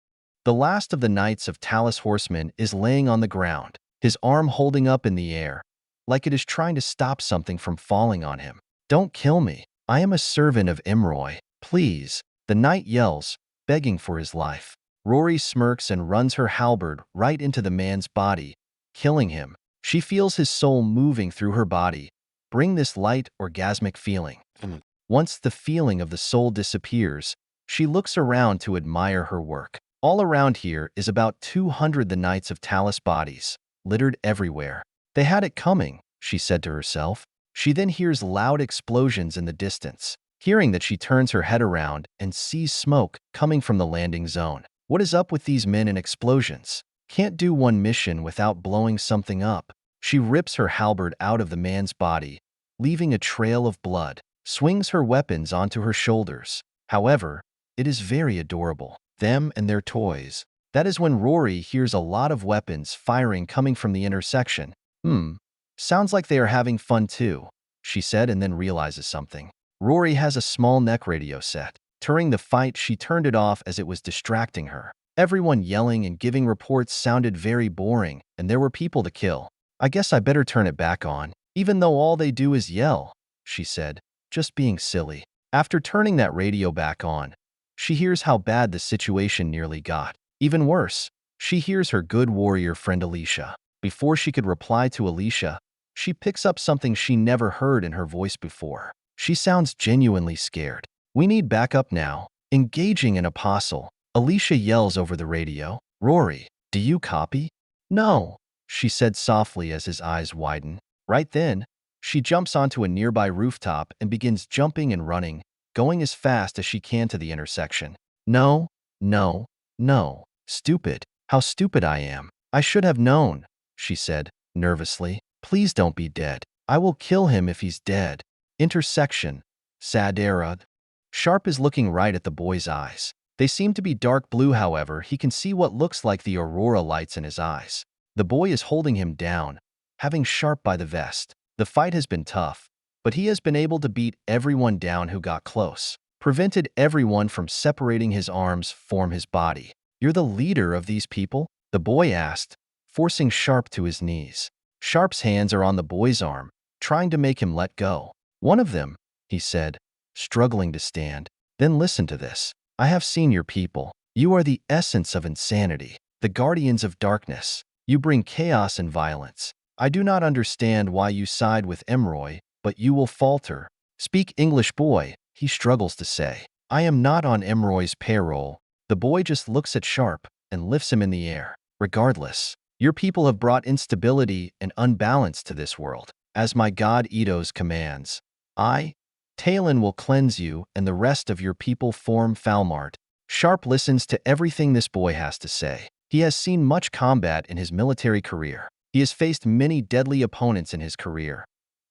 The last of the Knights of Talis horsemen is laying on the ground, his arm holding up in the air, like it is trying to stop something from falling on him. Don't kill me. I am a servant of Imroy. Please. The knight yells, begging for his life. Rory smirks and runs her halberd right into the man's body, killing him. She feels his soul moving through her body, bring this light, orgasmic feeling. Once the feeling of the soul disappears, she looks around to admire her work. All around here is about 200 the Knights of Talis bodies, littered everywhere. They had it coming, she said to herself. She then hears loud explosions in the distance. Hearing that, she turns her head around and sees smoke coming from the landing zone. What is up with these men and explosions? Can't do one mission without blowing something up. She rips her halberd out of the man's body, leaving a trail of blood, swings her weapons onto her shoulders. However, it is very adorable. Them and their toys. That is when Rory hears a lot of weapons firing coming from the intersection. Sounds like they are having fun too, she said, and then realizes something. Rory has a small neck radio set. During the fight, she turned it off as it was distracting her. Everyone yelling and giving reports sounded very boring, and there were people to kill. I guess I better turn it back on, even though all they do is yell. she said, just being silly. After turning that radio back on, she hears how bad the situation nearly got. Even worse, she hears her good warrior friend Alicia. Before she could reply to Alicia, she picks up something she never heard in her voice before. She sounds genuinely scared. We need backup now. Engaging an apostle, Alicia yells over the radio. Rory, do you copy? No, she said softly as his eyes widen. Right then, she jumps onto a nearby rooftop and begins jumping and running, going as fast as she can to the intersection. No, no, no. Stupid. How stupid I am. I should have known, she said, nervously. Please don't be dead. I will kill him if he's dead. Intersection. Sadera. Sharpe is looking right at the boy's eyes. They seem to be dark blue, however, he can see what looks like the aurora lights in his eyes. The boy is holding him down, having Sharpe by the vest. The fight has been tough, but he has been able to beat everyone down who got close, prevented everyone from separating his arms from his body. You're the leader of these people? The boy asked, forcing Sharpe to his knees. Sharpe's hands are on the boy's arm, trying to make him let go. One of them, he said, struggling to stand. Then listen to this. I have seen your people. You are the essence of insanity, the guardians of darkness. You bring chaos and violence. I do not understand why you side with Emroy, but you will falter. Speak English, boy, he struggles to say. I am not on Emroy's payroll. The boy just looks at Sharpe and lifts him in the air. Regardless, your people have brought instability and unbalance to this world. As my god Idos commands, Talon will cleanse you and the rest of your people form Falmart. Sharpe listens to everything this boy has to say. He has seen much combat in his military career. He has faced many deadly opponents in his career.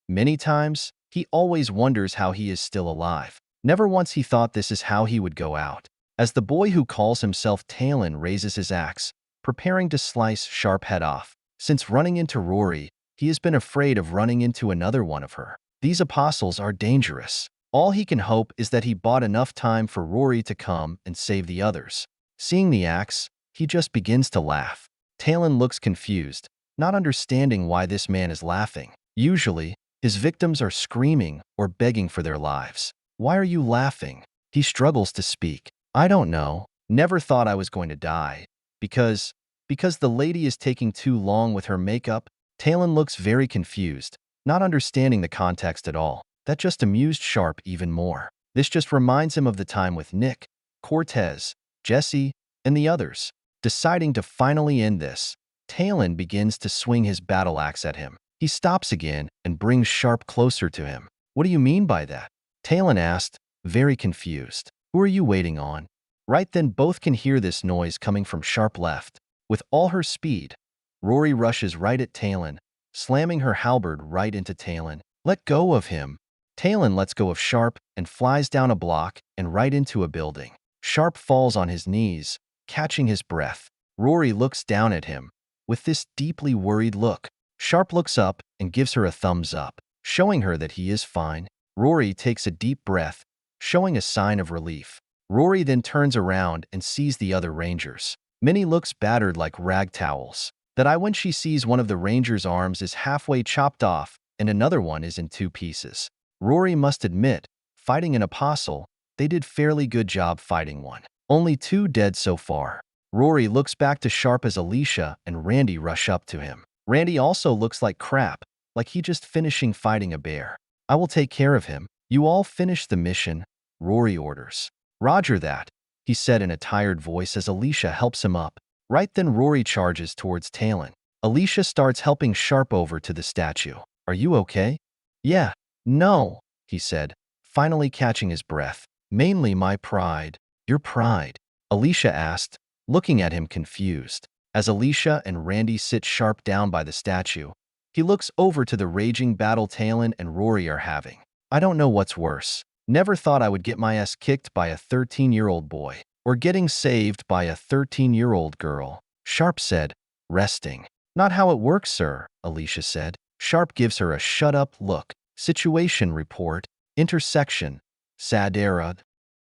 Many times, he always wonders how he is still alive. Never once he thought this is how he would go out. As the boy who calls himself Talon raises his axe, preparing to slice Sharpe head off. Since running into Rory, he has been afraid of running into another one of her. These apostles are dangerous. All he can hope is that he bought enough time for Rory to come and save the others. Seeing the axe, he just begins to laugh. Talon looks confused, not understanding why this man is laughing. Usually, his victims are screaming or begging for their lives. Why are you laughing? He struggles to speak. I don't know. Never thought I was going to die. Because the lady is taking too long with her makeup. Talon looks very confused, not understanding the context at all. That just amused Sharpe even more. This just reminds him of the time with Nick, Cortez, Jesse, and the others. Deciding to finally end this, Talon begins to swing his battle axe at him. He stops again and brings Sharpe closer to him. What do you mean by that? Talon asked, very confused. Who are you waiting on? Right then both can hear this noise coming from Sharpe left. With all her speed, Rory rushes right at Talon, slamming her halberd right into Talon. Let go of him. Talon lets go of Sharpe and flies down a block and right into a building. Sharpe falls on his knees, catching his breath. Rory looks down at him with this deeply worried look. Sharpe looks up and gives her a thumbs up, showing her that he is fine. Rory takes a deep breath, showing a sign of relief. Rory then turns around and sees the other rangers. Minnie looks battered like rag towels. When she sees one of the rangers' arms is halfway chopped off and another one is in two pieces. Rory must admit, fighting an apostle, they did fairly good job fighting one. Only 2 dead so far. Rory looks back to Sharpe as Alicia and Randy rush up to him. Randy also looks like crap, like he just finishing fighting a bear. I will take care of him. You all finish the mission, Rory orders. Roger that, he said in a tired voice as Alicia helps him up. Right then Rory charges towards Talon. Alicia starts helping Sharpe over to the statue. Are you okay? Yeah. No, he said, finally catching his breath. Mainly my pride. Your pride? Alicia asked, looking at him confused. As Alicia and Randy sit Sharpe down by the statue, he looks over to the raging battle Talon and Rory are having. I don't know what's worse. Never thought I would get my ass kicked by a 13-year-old boy, or getting saved by a 13-year-old girl, Sharpe said, resting. Not how it works, sir, Alicia said. Sharpe gives her a shut-up look. Situation report. Intersection. Sadera.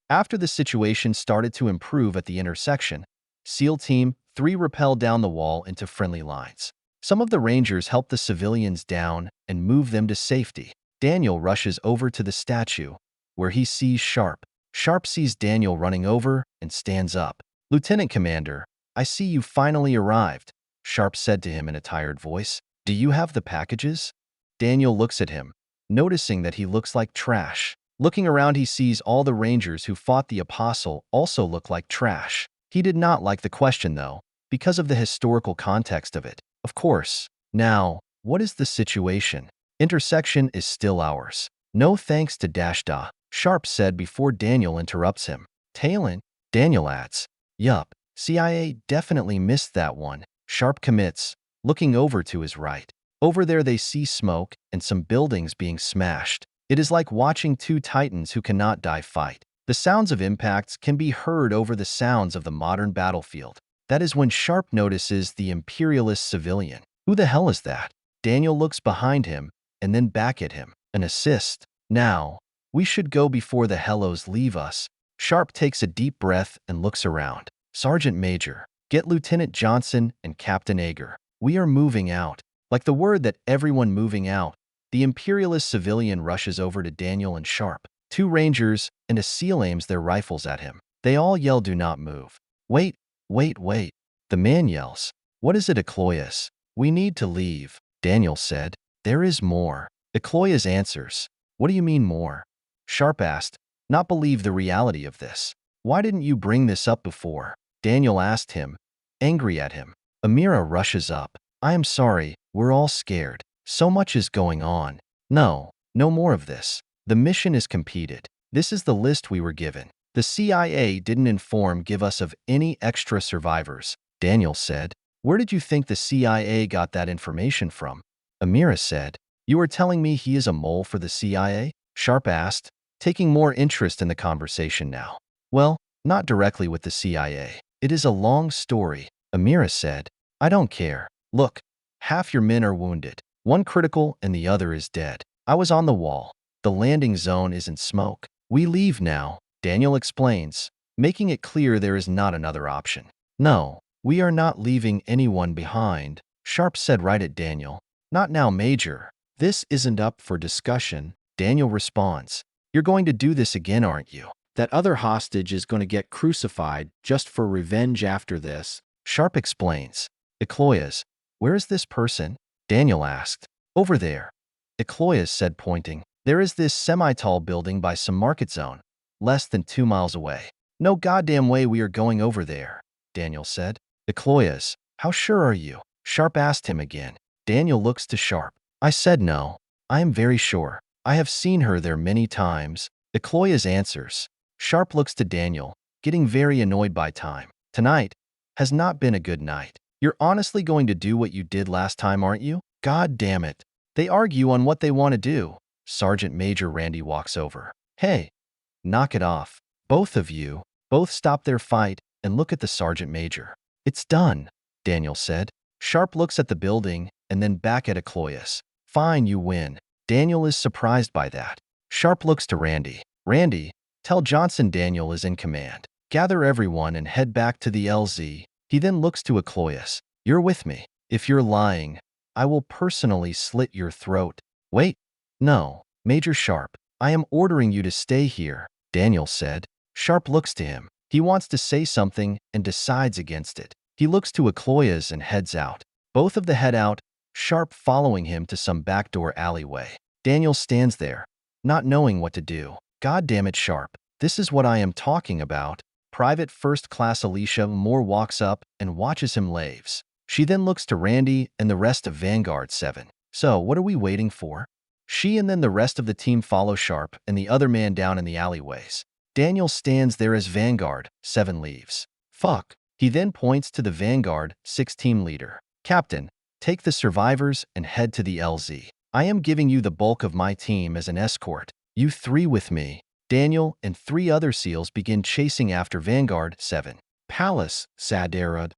After the situation started to improve at the intersection, SEAL Team 3 rappelled down the wall into friendly lines. Some of the Rangers helped the civilians down and move them to safety. Daniel rushes over to the statue, where he sees Sharpe. Sharpe sees Daniel running over and stands up. "Lieutenant Commander, I see you finally arrived," Sharpe said to him in a tired voice. "Do you have the packages?" Daniel looks at him, noticing that he looks like trash. Looking around, he sees all the Rangers who fought the Apostle also look like trash. He did not like the question, though, because of the historical context of it. Of course. Now, what is the situation? Intersection is still ours. No thanks to Dashda, Sharpe said before Daniel interrupts him. Talent? Daniel adds. Yup, CIA definitely missed that one. Sharpe commits, looking over to his right. Over there they see smoke and some buildings being smashed. It is like watching two titans who cannot die fight. The sounds of impacts can be heard over the sounds of the modern battlefield. That is when Sharpe notices the imperialist civilian. Who the hell is that? Daniel looks behind him and then back at him. An assist. Now, we should go before the hellos leave us. Sharpe takes a deep breath and looks around. Sergeant Major, get Lieutenant Johnson and Captain Ager. We are moving out. Like the word that everyone moving out, the imperialist civilian rushes over to Daniel and Sharpe. Two Rangers and a SEAL aims their rifles at him. They all yell, "Do not move." Wait, wait, wait. The man yells. What is it, Ecloius? We need to leave, Daniel said. There is more. Ecloius answers. What do you mean more? Sharpe asked, not believe the reality of this. Why didn't you bring this up before? Daniel asked him, angry at him. Amira rushes up. I am sorry, we're all scared. So much is going on. No more of this. The mission is completed. This is the list we were given. The CIA didn't give us of any extra survivors, Daniel said. Where did you think the CIA got that information from? Amira said. You are telling me he is a mole for the CIA? Sharpe asked, taking more interest in the conversation now. Well, not directly with the CIA. It is a long story, Amira said. I don't care. Look, half your men are wounded. One critical and the other is dead. I was on the wall. The landing zone is in smoke. We leave now, Daniel explains, making it clear there is not another option. No, we are not leaving anyone behind, Sharpe said right at Daniel. Not now, Major. This isn't up for discussion, Daniel responds. You're going to do this again, aren't you? That other hostage is going to get crucified just for revenge after this, Sharpe explains. Ecloius, where is this person? Daniel asked. Over there. Ecloius said, pointing. There is this semi-tall building by some market zone, less than 2 miles away. No goddamn way we are going over there, Daniel said. Ecloius, how sure are you? Sharpe asked him again. Daniel looks to Sharpe. I said no. I am very sure. I have seen her there many times. Ecloius answers. Sharpe looks to Daniel, getting very annoyed by time. Tonight has not been a good night. You're honestly going to do what you did last time, aren't you? God damn it. They argue on what they want to do. Sergeant Major Randy walks over. Hey, knock it off. Both of you. Both stop their fight and look at the Sergeant Major. It's done, Daniel said. Sharpe looks at the building and then back at Ecloius. Fine, you win. Daniel is surprised by that. Sharpe looks to Randy. Randy, tell Johnson Daniel is in command. Gather everyone and head back to the LZ. He then looks to Ecloius. You're with me. If you're lying, I will personally slit your throat. Wait. No, Major Sharpe. I am ordering you to stay here, Daniel said. Sharpe looks to him. He wants to say something and decides against it. He looks to Ecloius and heads out. Both of them head out, Sharpe following him to some backdoor alleyway. Daniel stands there, not knowing what to do. God damn it, Sharpe. This is what I am talking about. Private First Class Alicia Moore walks up and watches him laves. She then looks to Randy and the rest of Vanguard 7. So, what are we waiting for? She and then the rest of the team follow Sharpe and the other man down in the alleyways. Daniel stands there as Vanguard 7 leaves. Fuck. He then points to the Vanguard 6 team leader. Captain, take the survivors and head to the LZ. I am giving you the bulk of my team as an escort. You 3 with me. Daniel and 3 other SEALs begin chasing after Vanguard 7. Palace, sadera.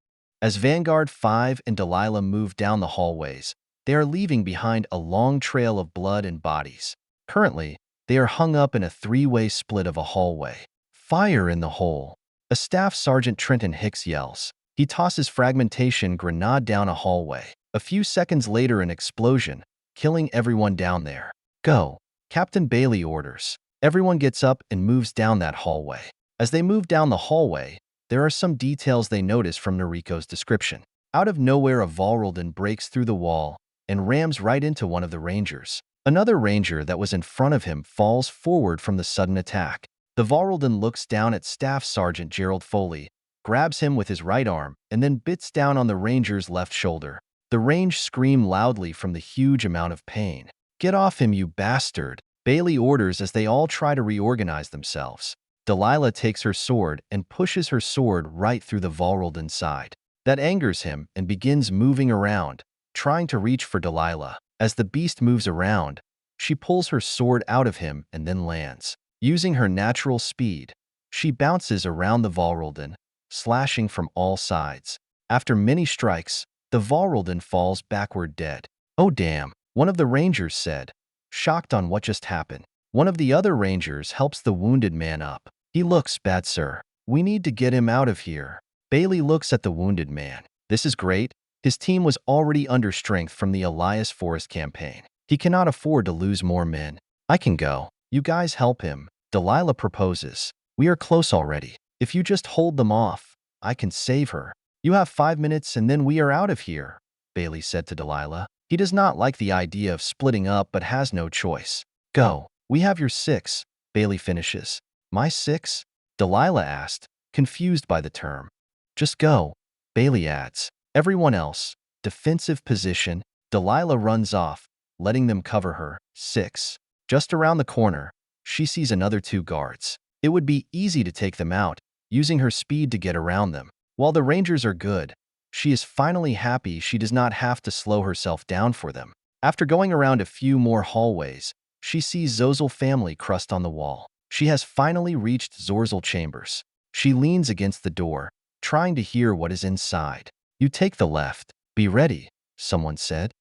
As Vanguard 5 and Delilah move down the hallways, they are leaving behind a long trail of blood and bodies. Currently, they are hung up in a 3-way split of a hallway. Fire in the hole. A Staff Sergeant Trenton Hicks yells. He tosses fragmentation grenade down a hallway. A few seconds later, an explosion, killing everyone down there. Go. Captain Bailey orders. Everyone gets up and moves down that hallway. As they move down the hallway, there are some details they notice from Noriko's description. Out of nowhere, a Valraldan breaks through the wall and rams right into one of the rangers. Another ranger that was in front of him falls forward from the sudden attack. The Valraldan looks down at Staff Sergeant Gerald Foley, grabs him with his right arm, and then bits down on the ranger's left shoulder. The range scream loudly from the huge amount of pain. "Get off him, you bastard," Bailey orders as they all try to reorganize themselves. Delilah takes her sword and pushes her sword right through the Valraldan's side. That angers him and begins moving around, trying to reach for Delilah. As the beast moves around, she pulls her sword out of him and then lands. Using her natural speed, she bounces around the Valraldan, slashing from all sides. After many strikes, the Valraldan falls backward dead. "Oh damn," one of the rangers said, shocked on what just happened. One of the other rangers helps the wounded man up. "He looks bad, sir. We need to get him out of here." Bailey looks at the wounded man. This is great. His team was already under strength from the Elias Forest campaign. He cannot afford to lose more men. "I can go. You guys help him," Delilah proposes. "We are close already. If you just hold them off, I can save her." "You have 5 minutes and then we are out of here," Bailey said to Delilah. He does not like the idea of splitting up but has no choice. "Go. We have your 6, Bailey finishes. "My 6? Delilah asked, confused by the term. "Just go," Bailey adds. Everyone else, defensive position. Delilah runs off, letting them cover her. 6. Just around the corner, she sees another 2 guards. It would be easy to take them out, using her speed to get around them. While the rangers are good, she is finally happy she does not have to slow herself down for them. After going around a few more hallways, she sees Zozel family crust on the wall. She has finally reached Zorzel chambers. She leans against the door, trying to hear what is inside. "You take the left. Be ready," someone said.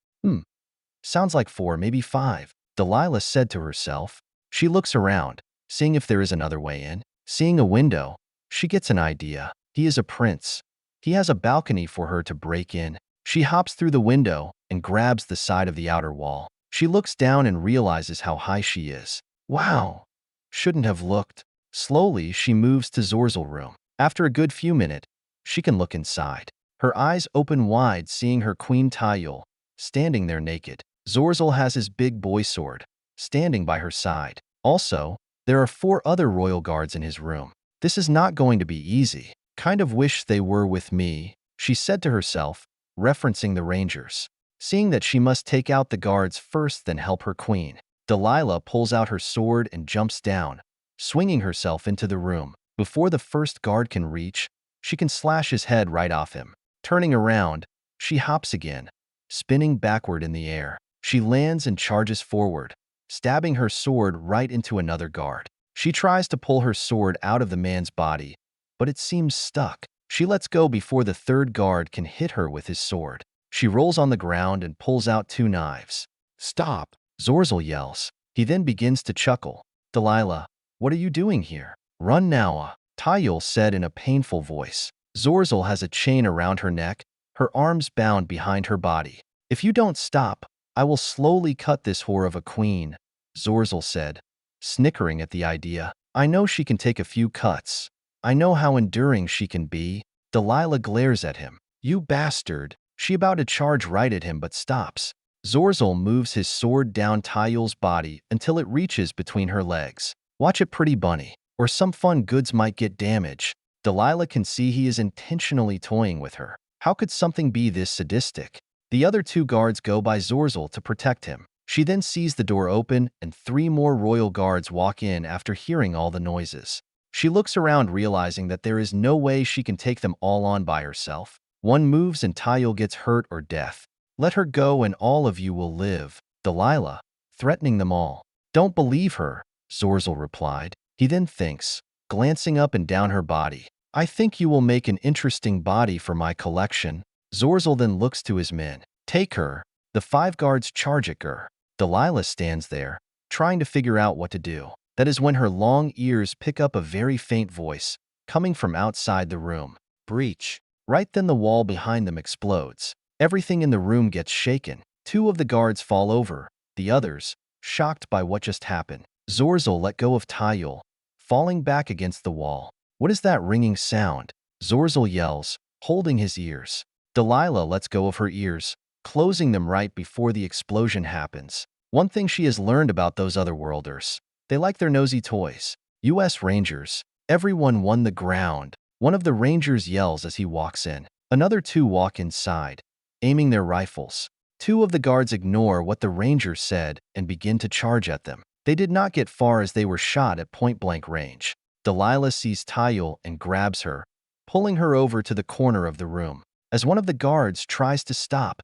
Sounds like 4, maybe 5, Delilah said to herself. She looks around, seeing if there is another way in. Seeing a window, she gets an idea. He is a prince. He has a balcony for her to break in. She hops through the window and grabs the side of the outer wall. She looks down and realizes how high she is. Wow! Shouldn't have looked. Slowly, she moves to Zorzel's room. After a good few minutes, she can look inside. Her eyes open wide, seeing her queen Tayul standing there naked. Zorzel has his big boy sword standing by her side. Also, there are 4 other royal guards in his room. This is not going to be easy. "Kind of wish they were with me," she said to herself, referencing the rangers. Seeing that she must take out the guards first, then help her queen, Delilah pulls out her sword and jumps down, swinging herself into the room. Before the first guard can reach, she can slash his head right off him. Turning around, she hops again, spinning backward in the air. She lands and charges forward, stabbing her sword right into another guard. She tries to pull her sword out of the man's body, but it seems stuck. She lets go before the 3rd guard can hit her with his sword. She rolls on the ground and pulls out 2 knives. "Stop!" Zorzel yells. He then begins to chuckle. "Delilah, what are you doing here?" "Run now," Tayul said in a painful voice. Zorzel has a chain around her neck, her arms bound behind her body. "If you don't stop, I will slowly cut this whore of a queen," Zorzel said, snickering at the idea. "I know she can take a few cuts. I know how enduring she can be." Delilah glares at him. "You bastard." She about to charge right at him but stops. Zorzel moves his sword down Tayul's body until it reaches between her legs. "Watch it, pretty bunny, or some fun goods might get damaged." Delilah can see he is intentionally toying with her. How could something be this sadistic? The other 2 guards go by Zorzel to protect him. She then sees the door open and 3 more royal guards walk in after hearing all the noises. She looks around, realizing that there is no way she can take them all on by herself. One moves and Tayul gets hurt or death. "Let her go and all of you will live," Delilah, threatening them all. "Don't believe her," Zorzel replied. He then thinks, glancing up and down her body. "I think you will make an interesting body for my collection." Zorzel then looks to his men. "Take her." The 5 guards charge at her. Delilah stands there, trying to figure out what to do. That is when her long ears pick up a very faint voice, coming from outside the room. "Breach." Right then the wall behind them explodes. Everything in the room gets shaken. 2 of the guards fall over. The others, shocked by what just happened. Zorzel let go of Tayul, falling back against the wall. What is that ringing sound? Zorzel yells, holding his ears. Delilah lets go of her ears, closing them right before the explosion happens. One thing she has learned about those otherworlders: they like their nosy toys. U.S. Rangers. Everyone won the ground. One of the Rangers yells as he walks in. Another two walk inside, aiming their rifles. Two of the guards ignore what the Rangers said and begin to charge at them. They did not get far as they were shot at point-blank range. Delilah sees Tayul and grabs her, pulling her over to the corner of the room. As one of the guards tries to stop,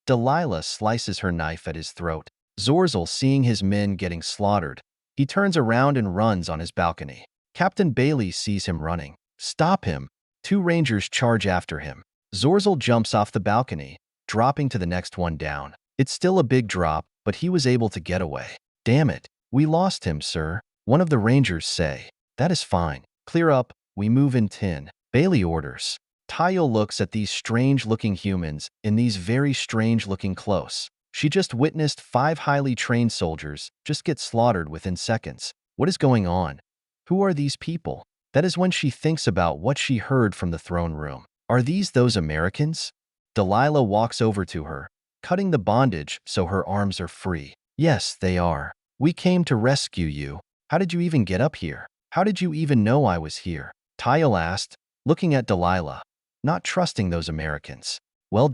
Delilah slices her knife at his throat. Zorzel, seeing his men getting slaughtered, he turns around and runs on his balcony. Captain Bailey sees him running. Stop him! Two Rangers charge after him. Zorzel jumps off the balcony, dropping to the next one down. It's still a big drop, but he was able to get away. Damn it, we lost him, sir. One of the Rangers say. That is fine. Clear up, we move in 10. Bailey orders. Tayul looks at these strange-looking humans in these very strange-looking clothes. She just witnessed 5 highly trained soldiers just get slaughtered within seconds. What is going on? Who are these people? That is when she thinks about what she heard from the throne room. Are these those Americans? Delilah walks over to her, cutting the bondage so her arms are free. Yes, they are. We came to rescue you. How did you even get up here? How did you even know I was here? Tayul asked, looking at Delilah, not trusting those Americans. Well,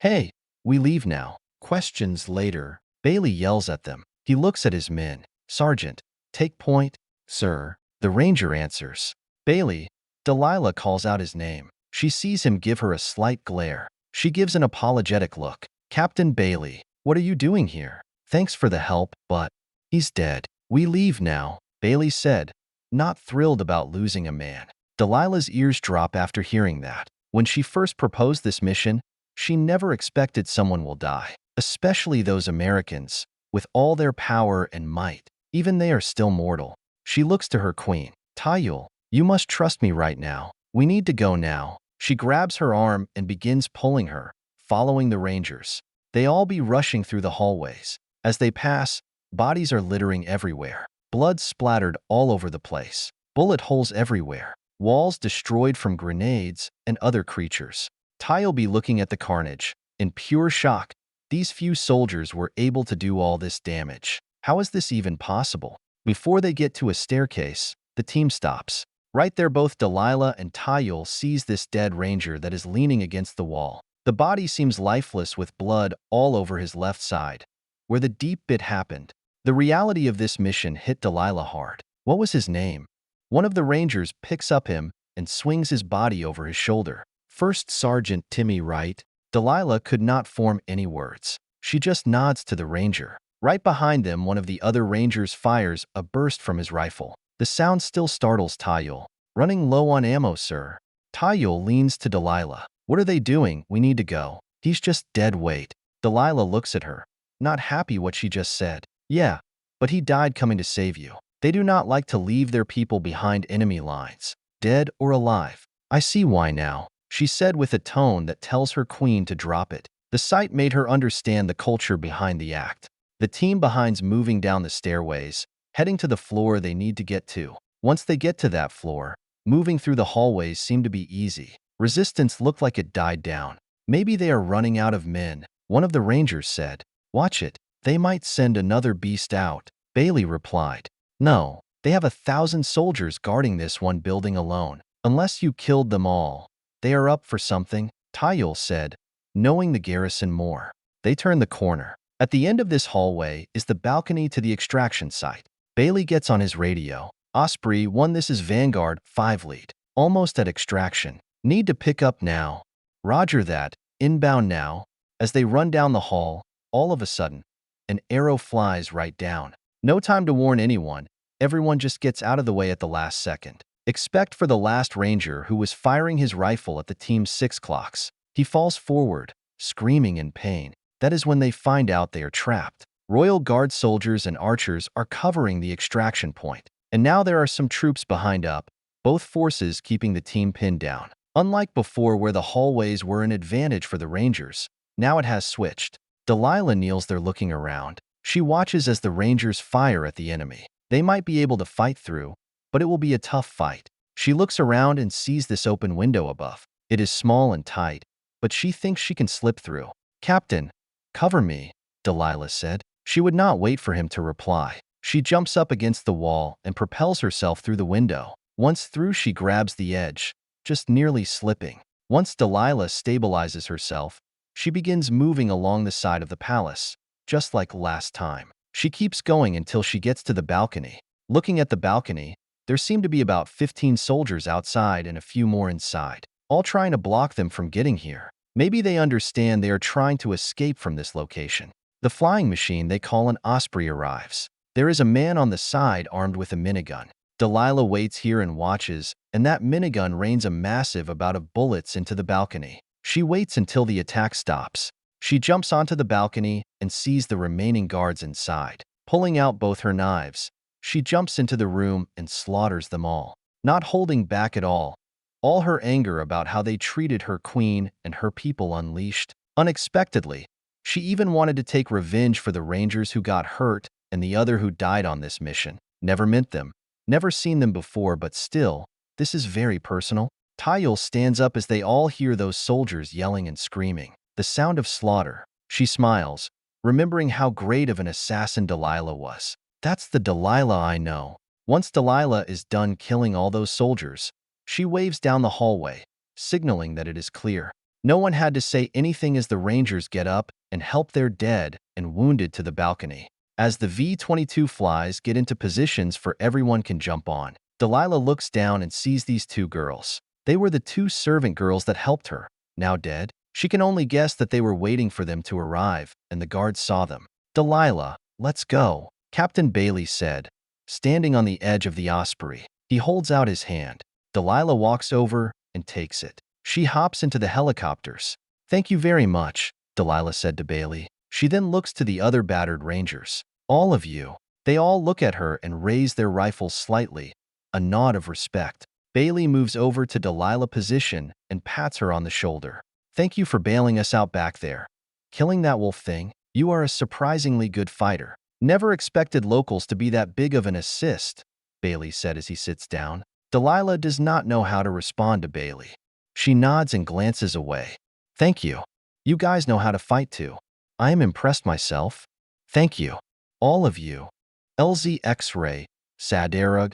hey, we leave now. Questions later. Bailey yells at them. He looks at his men. Sergeant, take point. Sir. The Ranger answers. Bailey. Delilah calls out his name. She sees him give her a slight glare. She gives an apologetic look. Captain Bailey, what are you doing here? Thanks for the help, but he's dead. We leave now, Bailey said, not thrilled about losing a man. Delilah's ears drop after hearing that. When she first proposed this mission, she never expected someone will die, especially those Americans, with all their power and might. Even they are still mortal. She looks to her queen. Tayul, you must trust me right now. We need to go now. She grabs her arm and begins pulling her, following the Rangers. They all be rushing through the hallways. As they pass, bodies are littering everywhere. Blood splattered all over the place. Bullet holes everywhere. Walls destroyed from grenades and other creatures. Tayul be looking at the carnage. In pure shock, these few soldiers were able to do all this damage. How is this even possible? Before they get to a staircase, the team stops. Right there, both Delilah and Tayul sees this dead Ranger that is leaning against the wall. The body seems lifeless with blood all over his left side, where the deep bit happened. The reality of this mission hit Delilah hard. What was his name? One of the Rangers picks up him and swings his body over his shoulder. First Sergeant Timmy, right? Delilah could not form any words. She just nods to the Ranger. Right behind them, one of the other Rangers fires a burst from his rifle. The sound still startles Tayul. Running low on ammo, sir. Tayul leans to Delilah. What are they doing? We need to go. He's just dead weight. Delilah looks at her, not happy what she just said. Yeah, but he died coming to save you. They do not like to leave their people behind enemy lines, dead or alive. I see why now, she said with a tone that tells her queen to drop it. The sight made her understand the culture behind the act. The team behind's moving down the stairways, heading to the floor they need to get to. Once they get to that floor, moving through the hallways seemed to be easy. Resistance looked like it died down. Maybe they are running out of men, one of the Rangers said. Watch it, they might send another beast out, Bailey replied. No, they have 1,000 soldiers guarding this one building alone. Unless you killed them all, they are up for something, Tayul said, knowing the garrison more. They turn the corner. At the end of this hallway is the balcony to the extraction site. Bailey gets on his radio. Osprey 1, this is Vanguard 5 lead. Almost at extraction. Need to pick up now. Roger that. Inbound now. As they run down the hall, all of a sudden, an arrow flies right down. No time to warn anyone. Everyone just gets out of the way at the last second. Except for the last Ranger who was firing his rifle at the team's 6 clocks. He falls forward, screaming in pain. That is when they find out they are trapped. Royal Guard soldiers and archers are covering the extraction point. And now there are some troops behind up, both forces keeping the team pinned down. Unlike before where the hallways were an advantage for the Rangers, now it has switched. Delilah kneels there looking around. She watches as the Rangers fire at the enemy. They might be able to fight through, but it will be a tough fight. She looks around and sees this open window above. It is small and tight, but she thinks she can slip through. "Captain, cover me," Delilah said. She would not wait for him to reply. She jumps up against the wall and propels herself through the window. Once through, she grabs the edge, just nearly slipping. Once Delilah stabilizes herself, she begins moving along the side of the palace, just like last time. She keeps going until she gets to the balcony. Looking at the balcony, there seem to be about 15 soldiers outside and a few more inside, all trying to block them from getting here. Maybe they understand they are trying to escape from this location. The flying machine they call an Osprey arrives. There is a man on the side armed with a minigun. Delilah waits here and watches, and that minigun rains a massive amount of bullets into the balcony. She waits until the attack stops. She jumps onto the balcony and sees the remaining guards inside. Pulling out both her knives, she jumps into the room and slaughters them all, not holding back at all. All her anger about how they treated her queen and her people unleashed. Unexpectedly, she even wanted to take revenge for the Rangers who got hurt and the other who died on this mission. Never met them, never seen them before, but still, this is very personal. Tayul stands up as they all hear those soldiers yelling and screaming. The sound of slaughter. She smiles, remembering how great of an assassin Delilah was. That's the Delilah I know. Once Delilah is done killing all those soldiers, she waves down the hallway, signaling that it is clear. No one had to say anything as the Rangers get up and help their dead and wounded to the balcony. As the V-22 flies get into positions for everyone can jump on, Delilah looks down and sees these two girls. They were the two servant girls that helped her, now dead. She can only guess that they were waiting for them to arrive, and the guards saw them. "Delilah, let's go," Captain Bailey said, standing on the edge of the Osprey. He holds out his hand. Delilah walks over and takes it. She hops into the helicopters. "Thank you very much," Delilah said to Bailey. She then looks to the other battered Rangers. "All of you." They all look at her and raise their rifles slightly, a nod of respect. Bailey moves over to Delilah's position and pats her on the shoulder. "Thank you for bailing us out back there. Killing that wolf thing. You are a surprisingly good fighter. Never expected locals to be that big of an assist," Bailey said as he sits down. Delilah does not know how to respond to Bailey. She nods and glances away. "Thank you. You guys know how to fight too. I am impressed myself. Thank you. All of you." LZ X-ray, Sadera.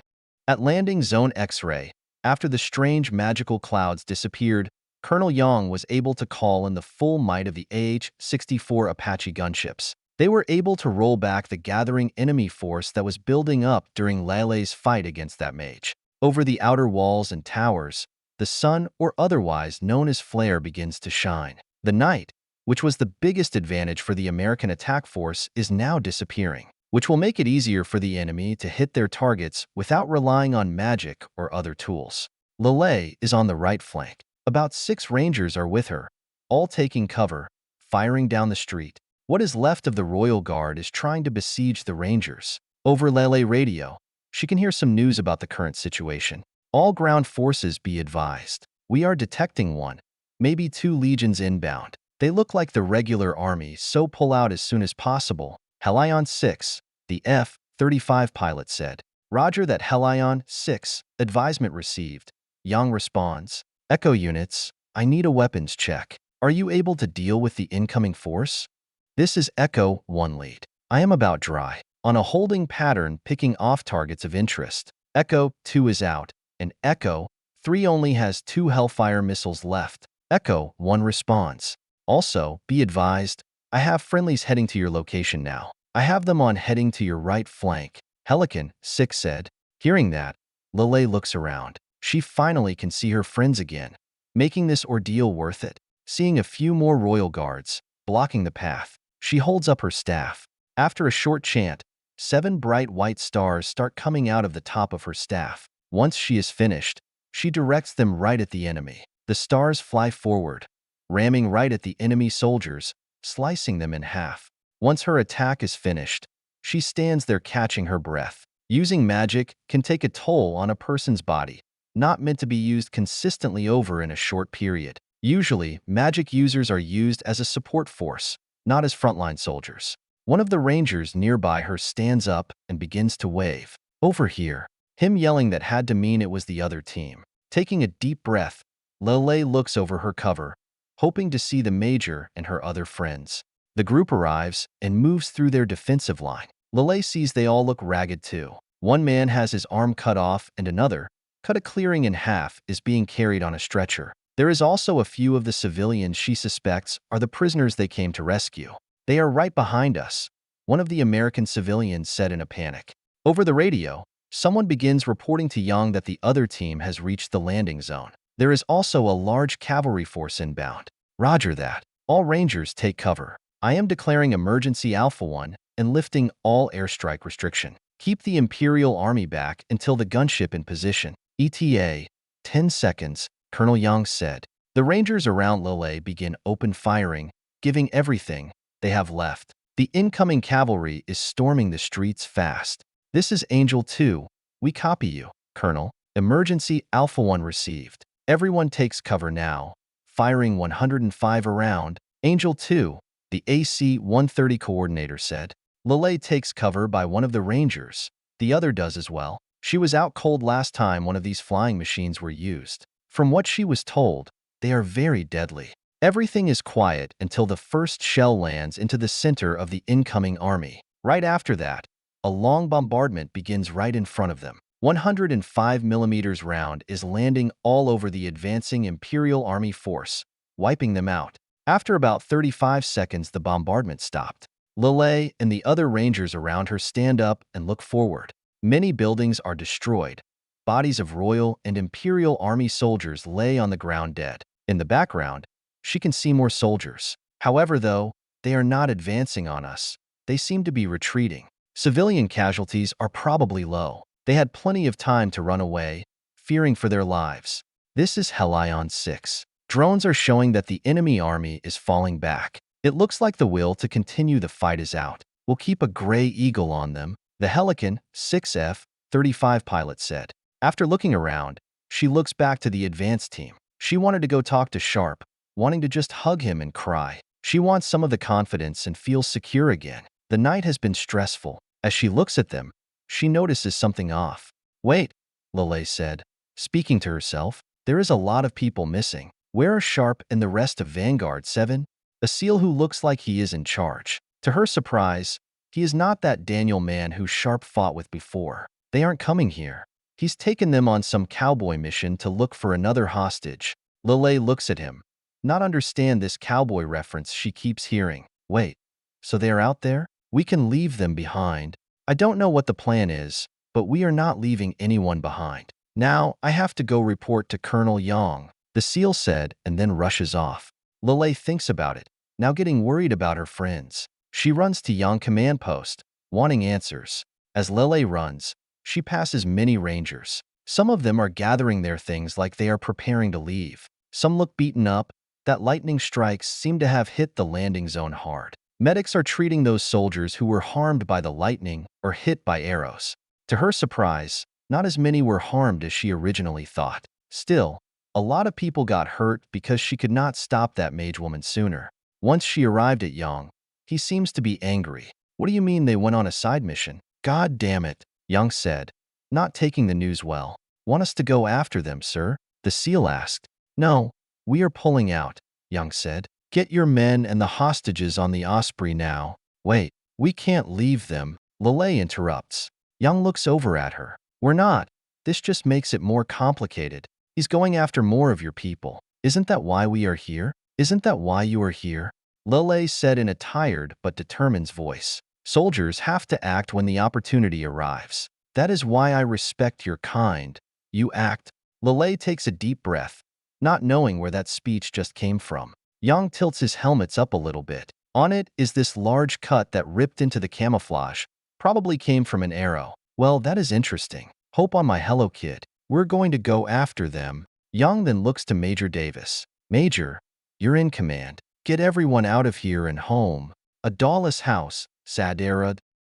At landing zone X-ray, after the strange magical clouds disappeared, Colonel Young was able to call in the full might of the AH-64 Apache gunships. They were able to roll back the gathering enemy force that was building up during Lelei's fight against that mage. Over the outer walls and towers, the sun, or otherwise known as flare, begins to shine. The night, which was the biggest advantage for the American attack force, is now disappearing, which will make it easier for the enemy to hit their targets without relying on magic or other tools. Lelei is on the right flank. About 6 Rangers are with her, all taking cover, firing down the street. What is left of the Royal Guard is trying to besiege the Rangers. Over Lelei radio, she can hear some news about the current situation. "All ground forces be advised. We are detecting 1, maybe 2 legions inbound. They look like the regular army, so pull out as soon as possible." "Helion 6, the F-35 pilot said. "Roger that, Helion 6, advisement received." Yang responds. "Echo units, I need a weapons check. Are you able to deal with the incoming force?" "This is Echo 1 lead. I am about dry. On a holding pattern picking off targets of interest. Echo 2 is out, and Echo 3 only has 2 Hellfire missiles left." Echo 1 responds. "Also, be advised, I have friendlies heading to your location now. I have them on heading to your right flank," Helican 6 said. Hearing that, Lelei looks around. She finally can see her friends again, making this ordeal worth it. Seeing a few more Royal Guards blocking the path, she holds up her staff. After a short chant, 7 bright white stars start coming out of the top of her staff. Once she is finished, she directs them right at the enemy. The stars fly forward, ramming right at the enemy soldiers, slicing them in half. Once her attack is finished, she stands there catching her breath. Using magic can take a toll on a person's body, not meant to be used consistently over in a short period. Usually, magic users are used as a support force, not as frontline soldiers. One of the rangers nearby her stands up and begins to wave. Over here. Him yelling that had to mean it was the other team. Taking a deep breath, Lelei looks over her cover, hoping to see the major and her other friends. The group arrives and moves through their defensive line. Lelei sees they all look ragged too. One man has his arm cut off and another, cut a clearing in half, is being carried on a stretcher. There is also a few of the civilians she suspects are the prisoners they came to rescue. They are right behind us, one of the American civilians said in a panic. Over the radio, someone begins reporting to Young that the other team has reached the landing zone. There is also a large cavalry force inbound. Roger that. All rangers take cover. I am declaring emergency Alpha 1 and lifting all airstrike restriction. Keep the Imperial Army back until the gunship in position. ETA, 10 seconds, Colonel Young said. The rangers around Lelei begin open firing, giving everything they have left. The incoming cavalry is storming the streets fast. This is Angel 2. We copy you, Colonel. Emergency Alpha 1 received. Everyone takes cover now. Firing 105 around. Angel 2, the AC-130 coordinator said. Lelei takes cover by one of the rangers. The other does as well. She was out cold last time one of these flying machines were used. From what she was told, they are very deadly. Everything is quiet until the first shell lands into the center of the incoming army. Right after that, a long bombardment begins right in front of them. 105mm round is landing all over the advancing Imperial Army force, wiping them out. After about 35 seconds, the bombardment stopped. Lelei and the other rangers around her stand up and look forward. Many buildings are destroyed. Bodies of Royal and Imperial Army soldiers lay on the ground dead. In the background, she can see more soldiers. However, though, they are not advancing on us. They seem to be retreating. Civilian casualties are probably low. They had plenty of time to run away, fearing for their lives. This is Helion 6. Drones are showing that the enemy army is falling back. It looks like the will to continue the fight is out. We'll keep a Grey Eagle on them, the Helican 6F-35 pilot said. After looking around, she looks back to the advance team. She wanted to go talk to Sharpe, wanting to just hug him and cry. She wants some of the confidence and feels secure again. The night has been stressful. As she looks at them, she notices something off. Wait, Lelei said, speaking to herself. There is a lot of people missing. Where are Sharpe and the rest of Vanguard 7? A SEAL who looks like he is in charge. To her surprise, he is not that Daniel man who Sharpe fought with before. They aren't coming here. He's taken them on some cowboy mission to look for another hostage. Lelei looks at him. Not understand this cowboy reference she keeps hearing. Wait, so they are out there? We can leave them behind. I don't know what the plan is, but we are not leaving anyone behind. Now, I have to go report to Colonel Young, the SEAL said, and then rushes off. Lelei thinks about it, now getting worried about her friends. She runs to Young command post, wanting answers. As Lelei runs, she passes many rangers. Some of them are gathering their things like they are preparing to leave. Some look beaten up. That lightning strikes seem to have hit the landing zone hard. Medics are treating those soldiers who were harmed by the lightning or hit by arrows. To her surprise, not as many were harmed as she originally thought. Still, a lot of people got hurt because she could not stop that mage woman sooner. Once she arrived at Young, he seems to be angry. What do you mean they went on a side mission? God damn it, Young said, not taking the news well. Want us to go after them, sir? The SEAL asked. No, we are pulling out, Young said. Get your men and the hostages on the Osprey now. Wait, we can't leave them, Lelei interrupts. Young looks over at her. We're not. This just makes it more complicated. He's going after more of your people. Isn't that why we are here? Isn't that why you are here? Lelei said in a tired but determined voice. Soldiers have to act when the opportunity arrives. That is why I respect your kind. You act. Lelei takes a deep breath, not knowing where that speech just came from. Young tilts his helmets up a little bit. On it is this large cut that ripped into the camouflage. Probably came from an arrow. Well, that is interesting. Hope on my hello, kid. We're going to go after them. Young then looks to Major Davis. Major, you're in command. Get everyone out of here and home. A doorless house, sadera.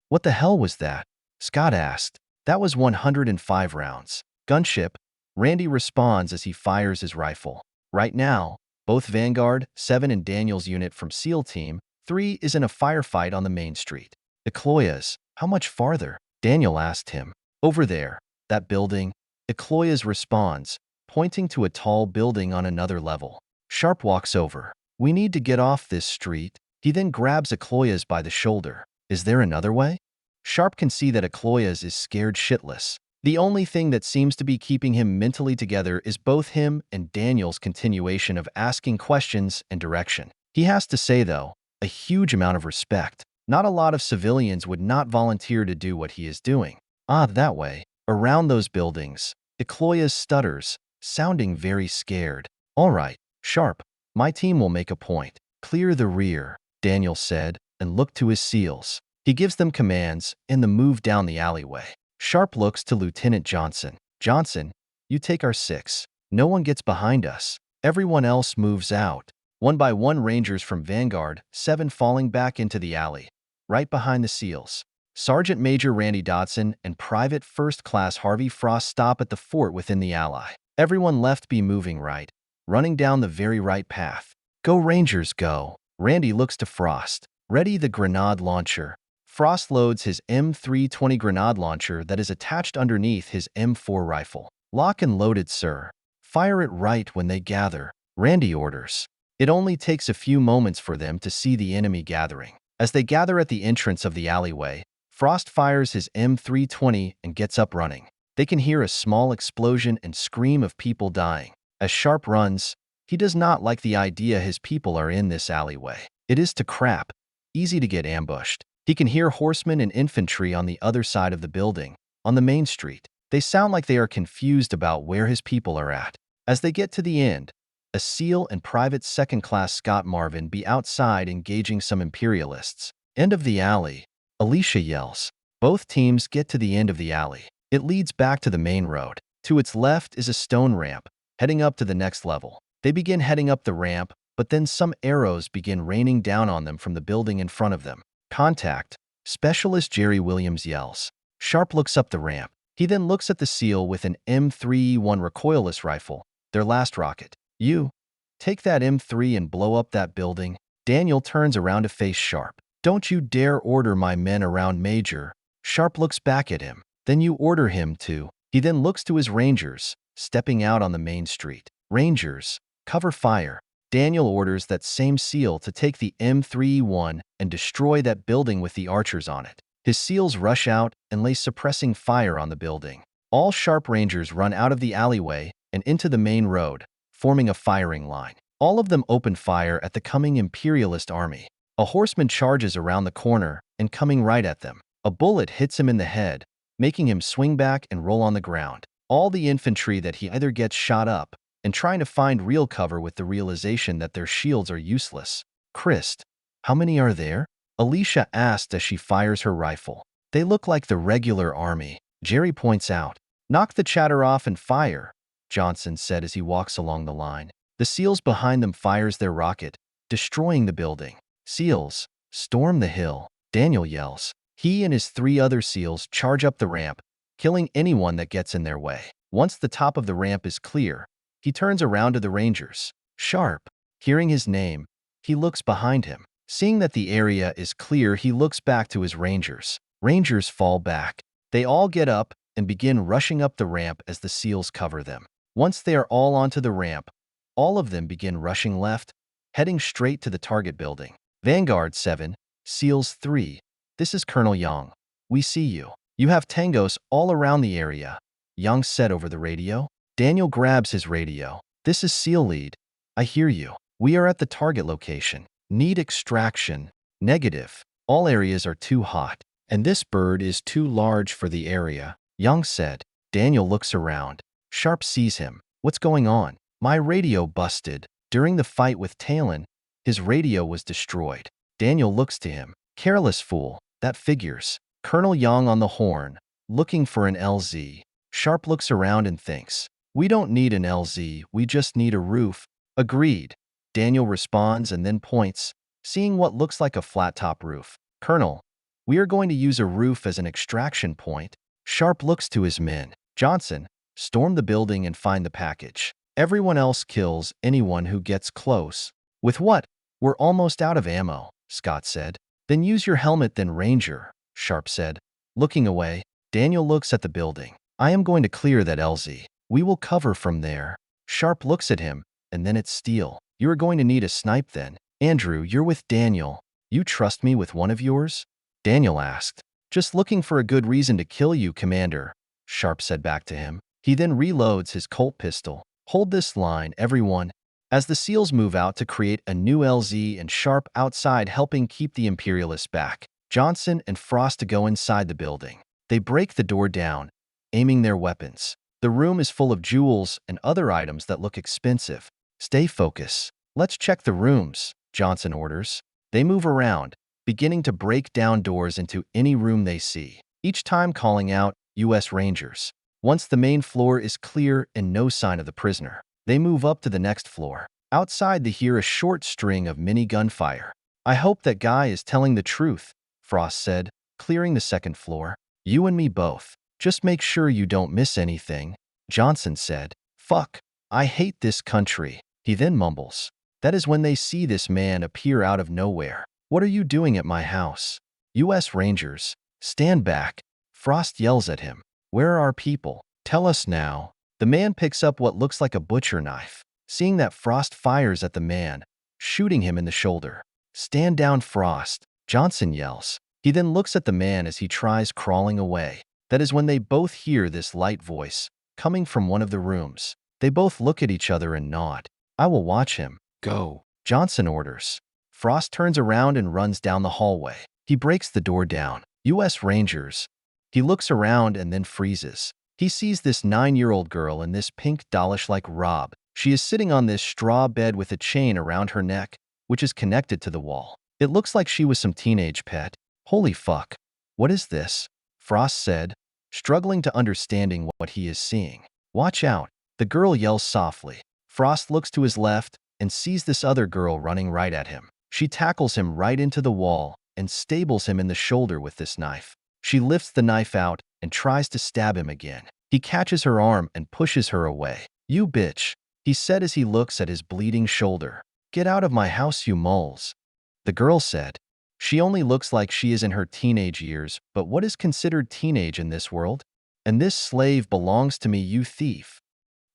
What the hell was that? Scott asked. That was 105 rounds. Gunship. Randy responds as he fires his rifle. Right now, both Vanguard 7 and Daniel's unit from SEAL Team 3 is in a firefight on the main street. Ecloyas, how much farther? Daniel asked him. Over there, that building. Ecloyas responds, pointing to a tall building on another level. Sharpe walks over. We need to get off this street. He then grabs Ecloyas by the shoulder. Is there another way? Sharpe can see that Ecloyas is scared shitless. The only thing that seems to be keeping him mentally together is both him and Daniel's continuation of asking questions and direction. He has to say, though, a huge amount of respect. Not a lot of civilians would not volunteer to do what he is doing. That way. Around those buildings, Ecloyas stutters, sounding very scared. All right, Sharpe, my team will make a point. Clear the rear, Daniel said, and looked to his SEALs. He gives them commands and the move down the alleyway. Sharpe looks to Lieutenant Johnson. Johnson, you take our 6. No one gets behind us. Everyone else moves out. One by one, Rangers from Vanguard 7 falling back into the alley, right behind the SEALs. Sergeant Major Randy Dodson and Private First Class Harvey Frost stop at the fort within the ally. Everyone left be moving right, running down the very right path. Go Rangers, go. Randy looks to Frost. Ready the grenade launcher. Frost loads his M320 grenade launcher that is attached underneath his M4 rifle. Lock and loaded, sir. Fire it right when they gather, Randy orders. It only takes a few moments for them to see the enemy gathering. As they gather at the entrance of the alleyway, Frost fires his M320 and gets up running. They can hear a small explosion and scream of people dying. As Sharpe runs, he does not like the idea his people are in this alleyway. It is to crap, easy to get ambushed. He can hear horsemen and infantry on the other side of the building, on the main street. They sound like they are confused about where his people are at. As they get to the end, a SEAL and Private Second Class Scott Marvin be outside engaging some imperialists. End of the alley, Alicia yells. Both teams get to the end of the alley. It leads back to the main road. To its left is a stone ramp, heading up to the next level. They begin heading up the ramp, but then some arrows begin raining down on them from the building in front of them. Contact, Specialist Jerry Williams yells. Sharpe looks up the ramp. He then looks at the SEAL with an M3E1 recoilless rifle, their last rocket. You, take that M3 and blow up that building. Daniel turns around to face Sharpe. Don't you dare order my men around, Major. Sharpe looks back at him. Then you order him to. He then looks to his Rangers, stepping out on the main street. Rangers, cover fire. Daniel orders that same SEAL to take the M3E1 and destroy that building with the archers on it. His SEALs rush out and lay suppressing fire on the building. All Sharpe Rangers run out of the alleyway and into the main road, forming a firing line. All of them open fire at the coming Imperialist army. A horseman charges around the corner and coming right at them. A bullet hits him in the head, making him swing back and roll on the ground. All the infantry that he either gets shot up and trying to find real cover with the realization that their shields are useless. Christ, how many are there? Alicia asked as she fires her rifle. They look like the regular army, Jerry points out. Knock the chatter off and fire, Johnson said as he walks along the line. The SEALs behind them fires their rocket, destroying the building. SEALs, storm the hill, Daniel yells. He and his 3 other SEALs charge up the ramp, killing anyone that gets in their way. Once the top of the ramp is clear, he turns around to the Rangers. Sharpe, hearing his name, he looks behind him. Seeing that the area is clear, he looks back to his Rangers. Rangers fall back. They all get up and begin rushing up the ramp as the SEALs cover them. Once they are all onto the ramp, all of them begin rushing left, heading straight to the target building. Vanguard 7, SEALs 3. This is Colonel Yang. We see you. You have tangos all around the area, Yang said over the radio. Daniel grabs his radio. This is SEAL Lead. I hear you. We are at the target location. Need extraction. Negative. All areas are too hot, and this bird is too large for the area, Yang said. Daniel looks around. Sharpe sees him. What's going on? My radio busted. During the fight with Talon, his radio was destroyed. Daniel looks to him. Careless fool. That figures. Colonel Yang on the horn, looking for an LZ. Sharpe looks around and thinks. We don't need an LZ, we just need a roof. Agreed. Daniel responds and then points, seeing what looks like a flat-top roof. Colonel, we are going to use a roof as an extraction point. Sharpe looks to his men. Johnson, storm the building and find the package. Everyone else kills anyone who gets close. With what? We're almost out of ammo. Scott said. Then use your helmet then, Ranger, Sharpe said. Looking away, Daniel looks at the building. I am going to clear that LZ. We will cover from there. Sharpe looks at him, and then it's Steele. You are going to need a snipe then. Andrew, you're with Daniel. You trust me with one of yours? Daniel asked. Just looking for a good reason to kill you, Commander, Sharpe said back to him. He then reloads his Colt pistol. Hold this line, everyone. As the SEALs move out to create a new LZ and Sharpe outside helping keep the Imperialists back, Johnson and Frost to go inside the building. They break the door down, aiming their weapons. The room is full of jewels and other items that look expensive. Stay focused. Let's check the rooms, Johnson orders. They move around, beginning to break down doors into any room they see, each time calling out U.S. Rangers. Once the main floor is clear and no sign of the prisoner, they move up to the next floor. Outside, they hear a short string of mini gunfire. I hope that guy is telling the truth, Frost said, clearing the second floor. You and me both. Just make sure you don't miss anything, Johnson said. Fuck, I hate this country, he then mumbles. That is when they see this man appear out of nowhere. What are you doing at my house? U.S. Rangers, stand back. Frost yells at him. Where are our people? Tell us now. The man picks up what looks like a butcher knife. Seeing that, Frost fires at the man, shooting him in the shoulder. Stand down, Frost, Johnson yells. He then looks at the man as he tries crawling away. That is when they both hear this light voice coming from one of the rooms. They both look at each other and nod. I will watch him. Go, Johnson orders. Frost turns around and runs down the hallway. He breaks the door down. U.S. Rangers. He looks around and then freezes. He sees this 9-year-old girl in this pink dollish-like robe. She is sitting on this straw bed with a chain around her neck, which is connected to the wall. It looks like she was some teenage pet. Holy fuck. What is this? Frost said, struggling to understanding what he is seeing. Watch out. The girl yells softly. Frost looks to his left and sees this other girl running right at him. She tackles him right into the wall and stables him in the shoulder with this knife. She lifts the knife out and tries to stab him again. He catches her arm and pushes her away. You bitch, he said as he looks at his bleeding shoulder. Get out of my house, you moles. The girl said. She only looks like she is in her teenage years, but what is considered teenage in this world? And this slave belongs to me, you thief.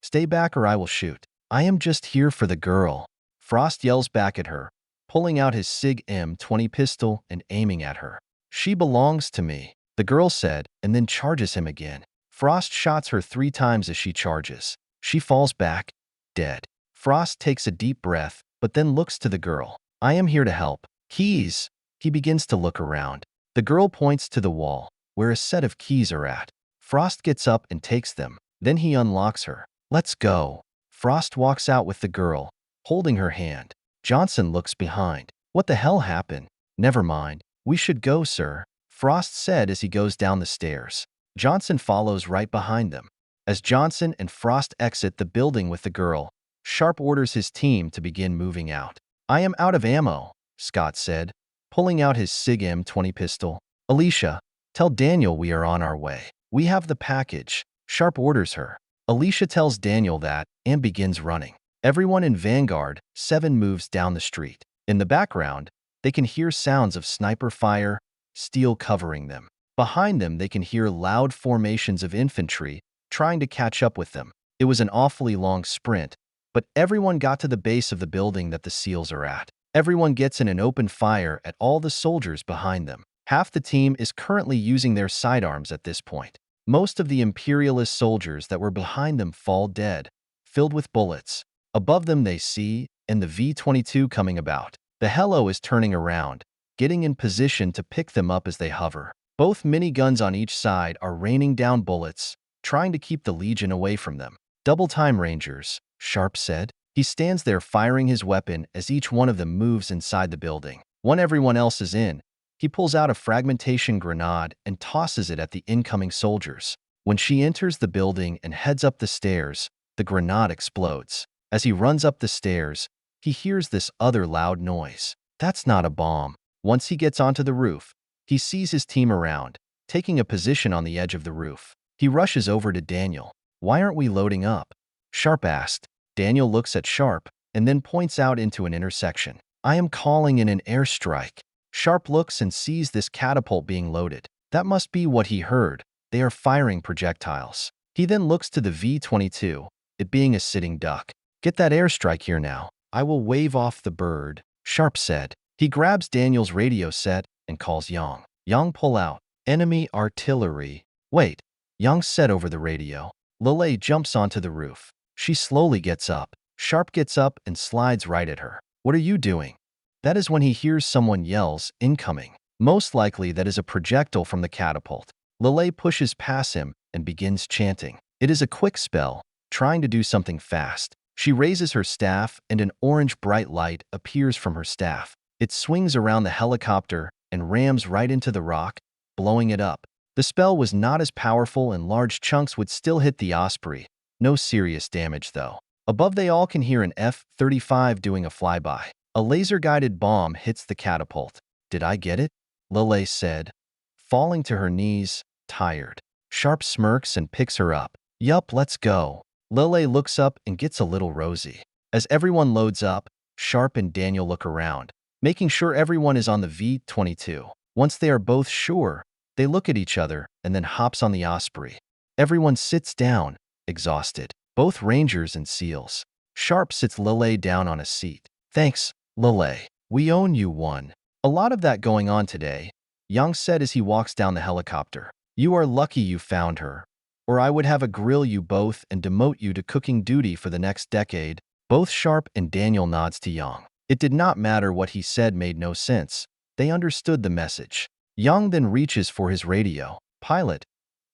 Stay back or I will shoot. I am just here for the girl. Frost yells back at her, pulling out his SIG M20 pistol and aiming at her. She belongs to me, the girl said, and then charges him again. Frost shots her 3 times as she charges. She falls back, dead. Frost takes a deep breath, but then looks to the girl. I am here to help. Keys. He begins to look around. The girl points to the wall, where a set of keys are at. Frost gets up and takes them. Then he unlocks her. Let's go. Frost walks out with the girl, holding her hand. Johnson looks behind. What the hell happened? Never mind. We should go, sir, Frost said as he goes down the stairs. Johnson follows right behind them. As Johnson and Frost exit the building with the girl, Sharpe orders his team to begin moving out. I am out of ammo, Scott said, pulling out his SIG M20 pistol. Alicia, tell Daniel we are on our way. We have the package, Sharpe orders her. Alicia tells Daniel that and begins running. Everyone in Vanguard 7 moves down the street. In the background, they can hear sounds of sniper fire, steel covering them. Behind them, they can hear loud formations of infantry trying to catch up with them. It was an awfully long sprint, but everyone got to the base of the building that the SEALs are at. Everyone gets in an open fire at all the soldiers behind them. Half the team is currently using their sidearms at this point. Most of the Imperialist soldiers that were behind them fall dead, filled with bullets. Above them they see, and the V-22 coming about. The helo is turning around, getting in position to pick them up as they hover. Both miniguns on each side are raining down bullets, trying to keep the Legion away from them. Double time, Rangers, Sharpe said. He stands there firing his weapon as each one of them moves inside the building. When everyone else is in, he pulls out a fragmentation grenade and tosses it at the incoming soldiers. When she enters the building and heads up the stairs, the grenade explodes. As he runs up the stairs, he hears this other loud noise. That's not a bomb. Once he gets onto the roof, he sees his team around, taking a position on the edge of the roof. He rushes over to Daniel. Why aren't we loading up? Sharpe asked. Daniel looks at Sharpe and then points out into an intersection. I am calling in an airstrike. Sharpe looks and sees this catapult being loaded. That must be what he heard. They are firing projectiles. He then looks to the V-22, it being a sitting duck. Get that airstrike here now. I will wave off the bird, Sharpe said. He grabs Daniel's radio set and calls Yang. Yang, pull out. Enemy artillery. Wait, Yang said over the radio. Lelei jumps onto the roof. She slowly gets up. Sharpe gets up and slides right at her. What are you doing? That is when he hears someone yells, incoming. Most likely that is a projectile from the catapult. Lelei pushes past him and begins chanting. It is a quick spell, trying to do something fast. She raises her staff and an orange bright light appears from her staff. It swings around the helicopter and rams right into the rock, blowing it up. The spell was not as powerful and large chunks would still hit the Osprey. No serious damage though. Above they all can hear an F-35 doing a flyby. A laser-guided bomb hits the catapult. Did I get it? Lelei said, falling to her knees, tired. Sharpe smirks and picks her up. Yup, let's go. Lelei looks up and gets a little rosy. As everyone loads up, Sharpe and Daniel look around, making sure everyone is on the V-22. Once they are both sure, they look at each other and then hops on the Osprey. Everyone sits down, exhausted. Both Rangers and SEALs. Sharpe sits Lelei down on a seat. Thanks, Lelei. We own you one. A lot of that going on today, Yang said as he walks down the helicopter. You are lucky you found her, or I would have a grill you both and demote you to cooking duty for the next decade. Both Sharpe and Daniel nods to Yang. It did not matter what he said, made no sense. They understood the message. Yang then reaches for his radio. Pilot,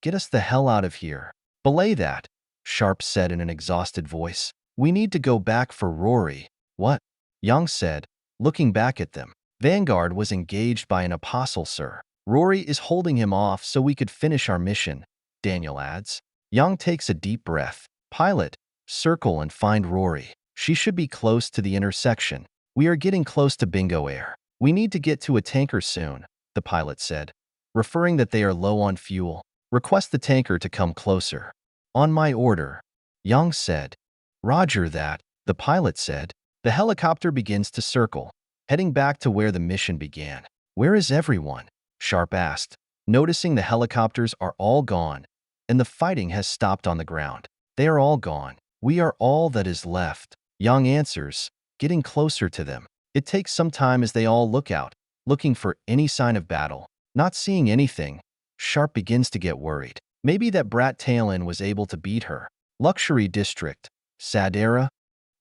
get us the hell out of here. Belay that, Sharpe said in an exhausted voice. We need to go back for Rory. What? Yang said, looking back at them. Vanguard was engaged by an apostle, sir. Rory is holding him off so we could finish our mission, Daniel adds. Yang takes a deep breath. Pilot, circle and find Rory. She should be close to the intersection. We are getting close to Bingo Air. We need to get to a tanker soon, the pilot said, referring that they are low on fuel. Request the tanker to come closer. On my order, Yang said. Roger that, the pilot said. The helicopter begins to circle, heading back to where the mission began. Where is everyone? Sharpe asked, noticing the helicopters are all gone, and the fighting has stopped on the ground. They are all gone. We are all that is left, Yang answers, getting closer to them. It takes some time as they all look out, looking for any sign of battle. Not seeing anything, Sharpe begins to get worried. Maybe that brat Talon was able to beat her. Luxury District, Sadera.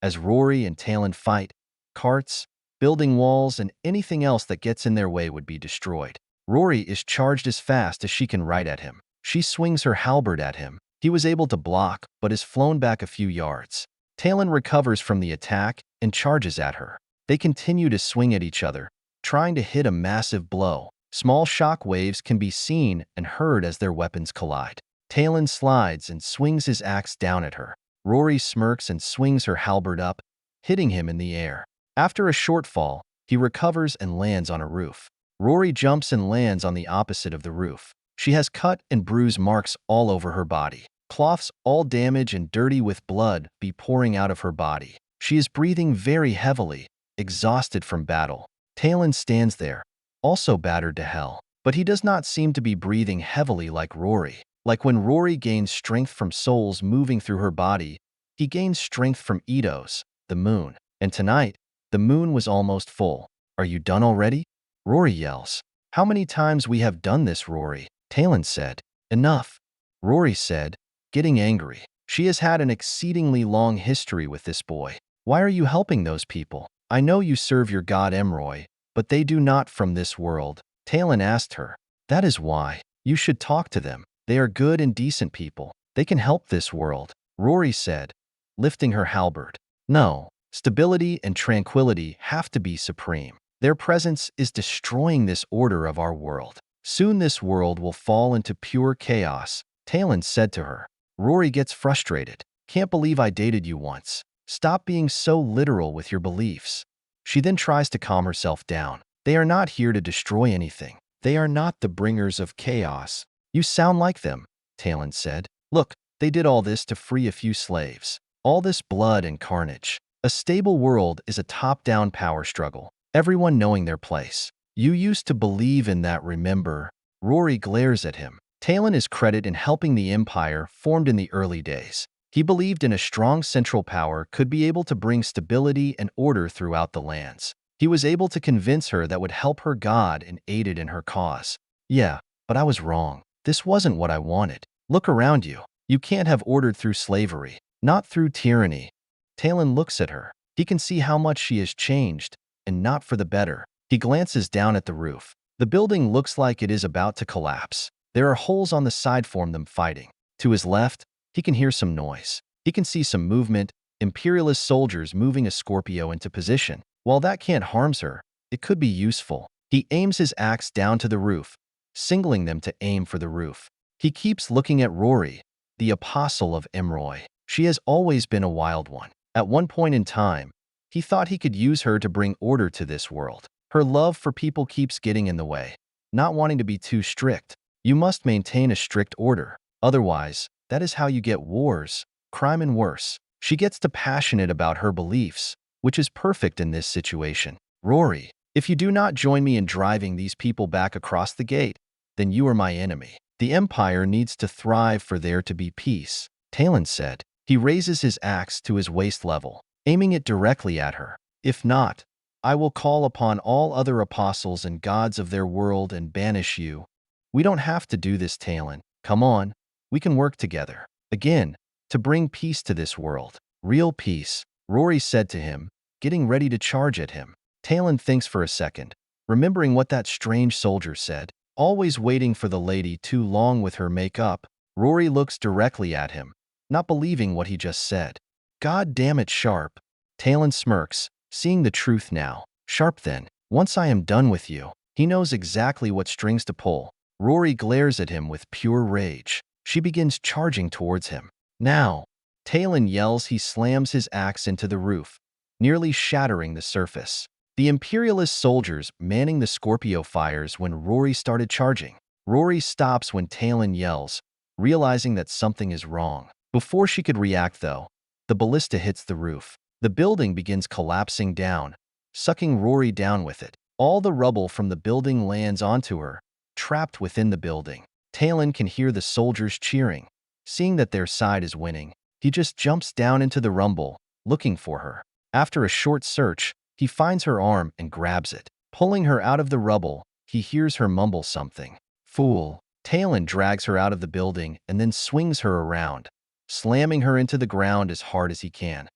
As Rory and Talon fight, carts, building walls, and anything else that gets in their way would be destroyed. Rory is charged as fast as she can right at him. She swings her halberd at him. He was able to block, but is flown back a few yards. Talon recovers from the attack and charges at her. They continue to swing at each other, trying to hit a massive blow. Small shock waves can be seen and heard as their weapons collide. Talon slides and swings his axe down at her. Rory smirks and swings her halberd up, hitting him in the air. After a short fall, he recovers and lands on a roof. Rory jumps and lands on the opposite of the roof. She has cut and bruise marks all over her body. Cloths all damaged and dirty with blood be pouring out of her body. She is breathing very heavily, exhausted from battle. Talon stands there, also battered to hell. But he does not seem to be breathing heavily like Rory. Like when Rory gains strength from souls moving through her body, he gains strength from Uros, the moon. And tonight, the moon was almost full. Are you done already? Rory yells. How many times we have done this, Rory? Talon said. Enough, Rory said, getting angry. She has had an exceedingly long history with this boy. Why are you helping those people? I know you serve your god Emroy, but they do not from this world. Talon asked her. That is why. You should talk to them. They are good and decent people. They can help this world, Rory said, lifting her halberd. No, stability and tranquility have to be supreme. Their presence is destroying this order of our world. Soon this world will fall into pure chaos, Talon said to her. Rory gets frustrated. Can't believe I dated you once. Stop being so literal with your beliefs. She then tries to calm herself down. They are not here to destroy anything. They are not the bringers of chaos. You sound like them, Talon said. Look, they did all this to free a few slaves. All this blood and carnage. A stable world is a top-down power struggle, everyone knowing their place. You used to believe in that, remember? Rory glares at him. Talon is credited in helping the empire formed in the early days. He believed in a strong central power could be able to bring stability and order throughout the lands. He was able to convince her that would help her god and aided in her cause. Yeah, but I was wrong. This wasn't what I wanted. Look around you. You can't have ordered through slavery, not through tyranny. Talon looks at her. He can see how much she has changed, and not for the better. He glances down at the roof. The building looks like it is about to collapse. There are holes on the side from them fighting. To his left, he can hear some noise. He can see some movement, imperialist soldiers moving a Scorpio into position. While that can't harm her, it could be useful. He aims his axe down to the roof, signaling them to aim for the roof. He keeps looking at Rory, the apostle of Emroy. She has always been a wild one. At one point in time, he thought he could use her to bring order to this world. Her love for people keeps getting in the way, not wanting to be too strict. You must maintain a strict order. Otherwise, that is how you get wars, crime, and worse. She gets too passionate about her beliefs, which is perfect in this situation. Rory, if you do not join me in driving these people back across the gate, then you are my enemy. The Empire needs to thrive for there to be peace, Talon said. He raises his axe to his waist level, aiming it directly at her. If not, I will call upon all other apostles and gods of their world and banish you. We don't have to do this, Talon. Come on, we can work together. Again, to bring peace to this world. Real peace, Rory said to him, getting ready to charge at him. Talon thinks for a second, remembering what that strange soldier said. Always waiting for the lady too long with her makeup. Rory looks directly at him, not believing what he just said. God damn it, Sharpe. Talon smirks, seeing the truth now. Sharpe then, once I am done with you. He knows exactly what strings to pull. Rory glares at him with pure rage. She begins charging towards him. Now, Talon yells. He slams his axe into the roof, nearly shattering the surface. The imperialist soldiers manning the Scorpio fires when Rory started charging. Rory stops when Talon yells, realizing that something is wrong. Before she could react, though, the ballista hits the roof. The building begins collapsing down, sucking Rory down with it. All the rubble from the building lands onto her, trapped within the building. Talon can hear the soldiers cheering. Seeing that their side is winning, he just jumps down into the rumble, looking for her. After a short search, he finds her arm and grabs it. Pulling her out of the rubble, he hears her mumble something. Fool. Talon drags her out of the building and then swings her around, slamming her into the ground as hard as he can.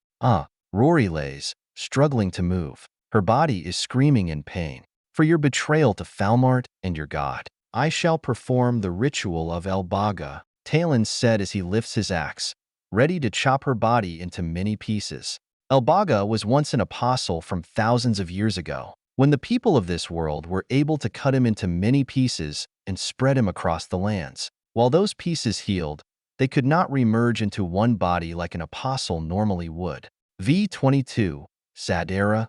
Rory lays, struggling to move. Her body is screaming in pain. For your betrayal to Falmart and your god, I shall perform the ritual of Elbaga, Talon said as he lifts his axe, ready to chop her body into many pieces. Elbaga was once an apostle from thousands of years ago, when the people of this world were able to cut him into many pieces and spread him across the lands. While those pieces healed, they could not remerge into one body like an apostle normally would. V-22, Sadera.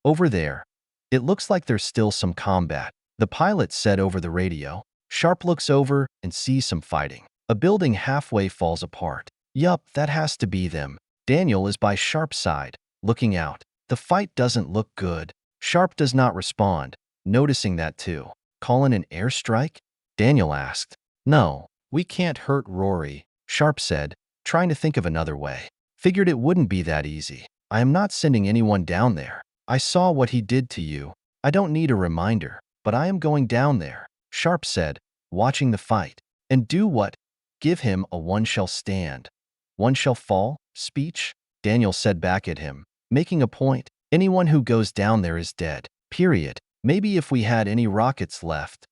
Over there. It looks like there's still some combat, the pilot said over the radio. Sharpe looks over and sees some fighting. A building halfway falls apart. Yup, that has to be them. Daniel is by Sharpe's side, looking out. The fight doesn't look good. Sharpe does not respond, noticing that too. Calling an airstrike? Daniel asked. No, we can't hurt Rory, Sharpe said, trying to think of another way. Figured it wouldn't be that easy. I am not sending anyone down there. I saw what he did to you. I don't need a reminder, but I am going down there, Sharpe said, watching the fight. And do what? Give him a one shall stand, one shall fall speech? Daniel said back at him, making a point. Anyone who goes down there is dead. Period. Maybe if we had any rockets left.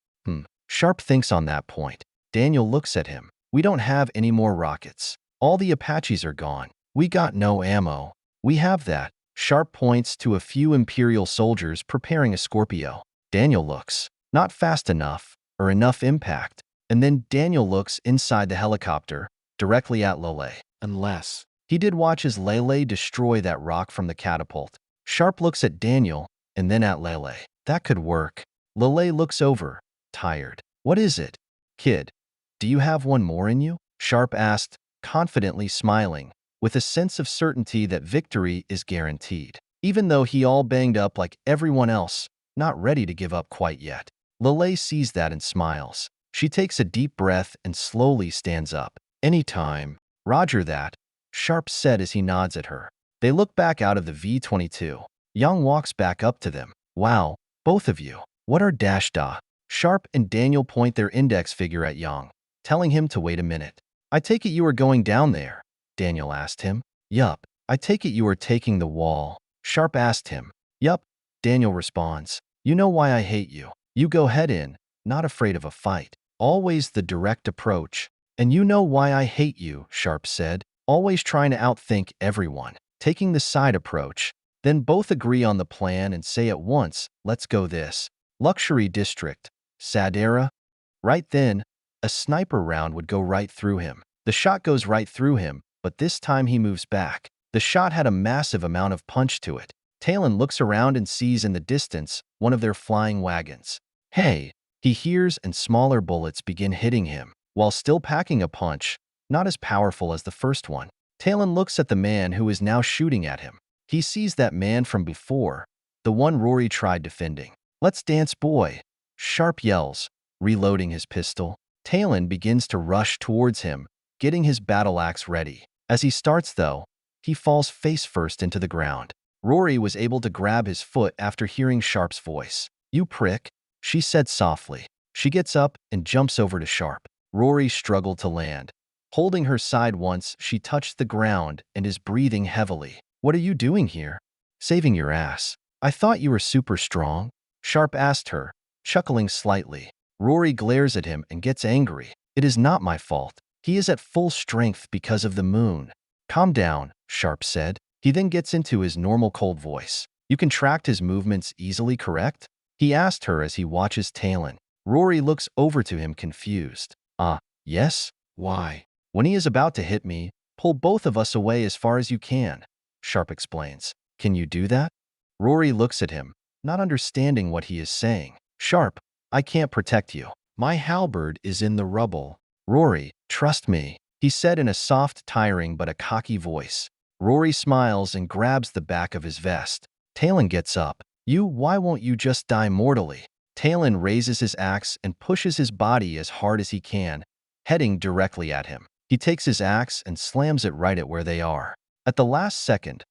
Sharpe thinks on that point. Daniel looks at him. We don't have any more rockets. All the Apaches are gone. We got no ammo. We have that. Sharpe points to a few Imperial soldiers preparing a Scorpio. Daniel looks. Not fast enough, or enough impact. And then Daniel looks inside the helicopter, directly at Lelei. Unless he did watch as Lelei destroy that rock from the catapult. Sharpe looks at Daniel, and then at Lelei. That could work. Lelei looks over, tired. What is it? Kid, do you have one more in you? Sharpe asked, confidently smiling, with a sense of certainty that victory is guaranteed. Even though he all banged up like everyone else, not ready to give up quite yet. Lelei sees that and smiles. She takes a deep breath and slowly stands up. Anytime. Roger that, Sharpe said as he nods at her. They look back out of the V-22. Young walks back up to them. Wow, both of you. What are dash da? Sharpe and Daniel point their index finger at Young, telling him to wait a minute. I take it you are going down there? Daniel asked him. Yup. I take it you are taking the wall? Sharpe asked him. Yup. Daniel responds. You know why I hate you. You go head in, not afraid of a fight. Always the direct approach. And you know why I hate you, Sharpe said. Always trying to outthink everyone. Taking the side approach. Then both agree on the plan and say at once, let's go this. Luxury district. Sadera? Right then, a sniper round would go right through him. The shot goes right through him, but this time he moves back. The shot had a massive amount of punch to it. Talon looks around and sees in the distance one of their flying wagons. Hey! He hears and smaller bullets begin hitting him, while still packing a punch, not as powerful as the first one. Talon looks at the man who is now shooting at him. He sees that man from before, the one Rory tried defending. Let's dance, boy! Sharpe yells, reloading his pistol. Talon begins to rush towards him, getting his battle axe ready. As he starts, though, he falls face first into the ground. Rory was able to grab his foot after hearing Sharpe's voice. You prick, she said softly. She gets up and jumps over to Sharpe. Rory struggled to land. Holding her side once, she touched the ground and is breathing heavily. What are you doing here? Saving your ass. I thought you were super strong, Sharpe asked her, chuckling slightly. Rory glares at him and gets angry. It is not my fault. He is at full strength because of the moon. Calm down, Sharpe said. He then gets into his normal cold voice. You can track his movements easily, correct? He asked her as he watches Talon. Rory looks over to him confused. Yes? Why? When he is about to hit me, pull both of us away as far as you can, Sharpe explains. Can you do that? Rory looks at him, not understanding what he is saying. Sharpe, I can't protect you. My halberd is in the rubble. Rory, trust me, he said in a soft, tiring but a cocky voice. Rory smiles and grabs the back of his vest. Talon gets up. Why won't you just die mortally? Talon raises his axe and pushes his body as hard as he can, heading directly at him. He takes his axe and slams it right at where they are. At the last second,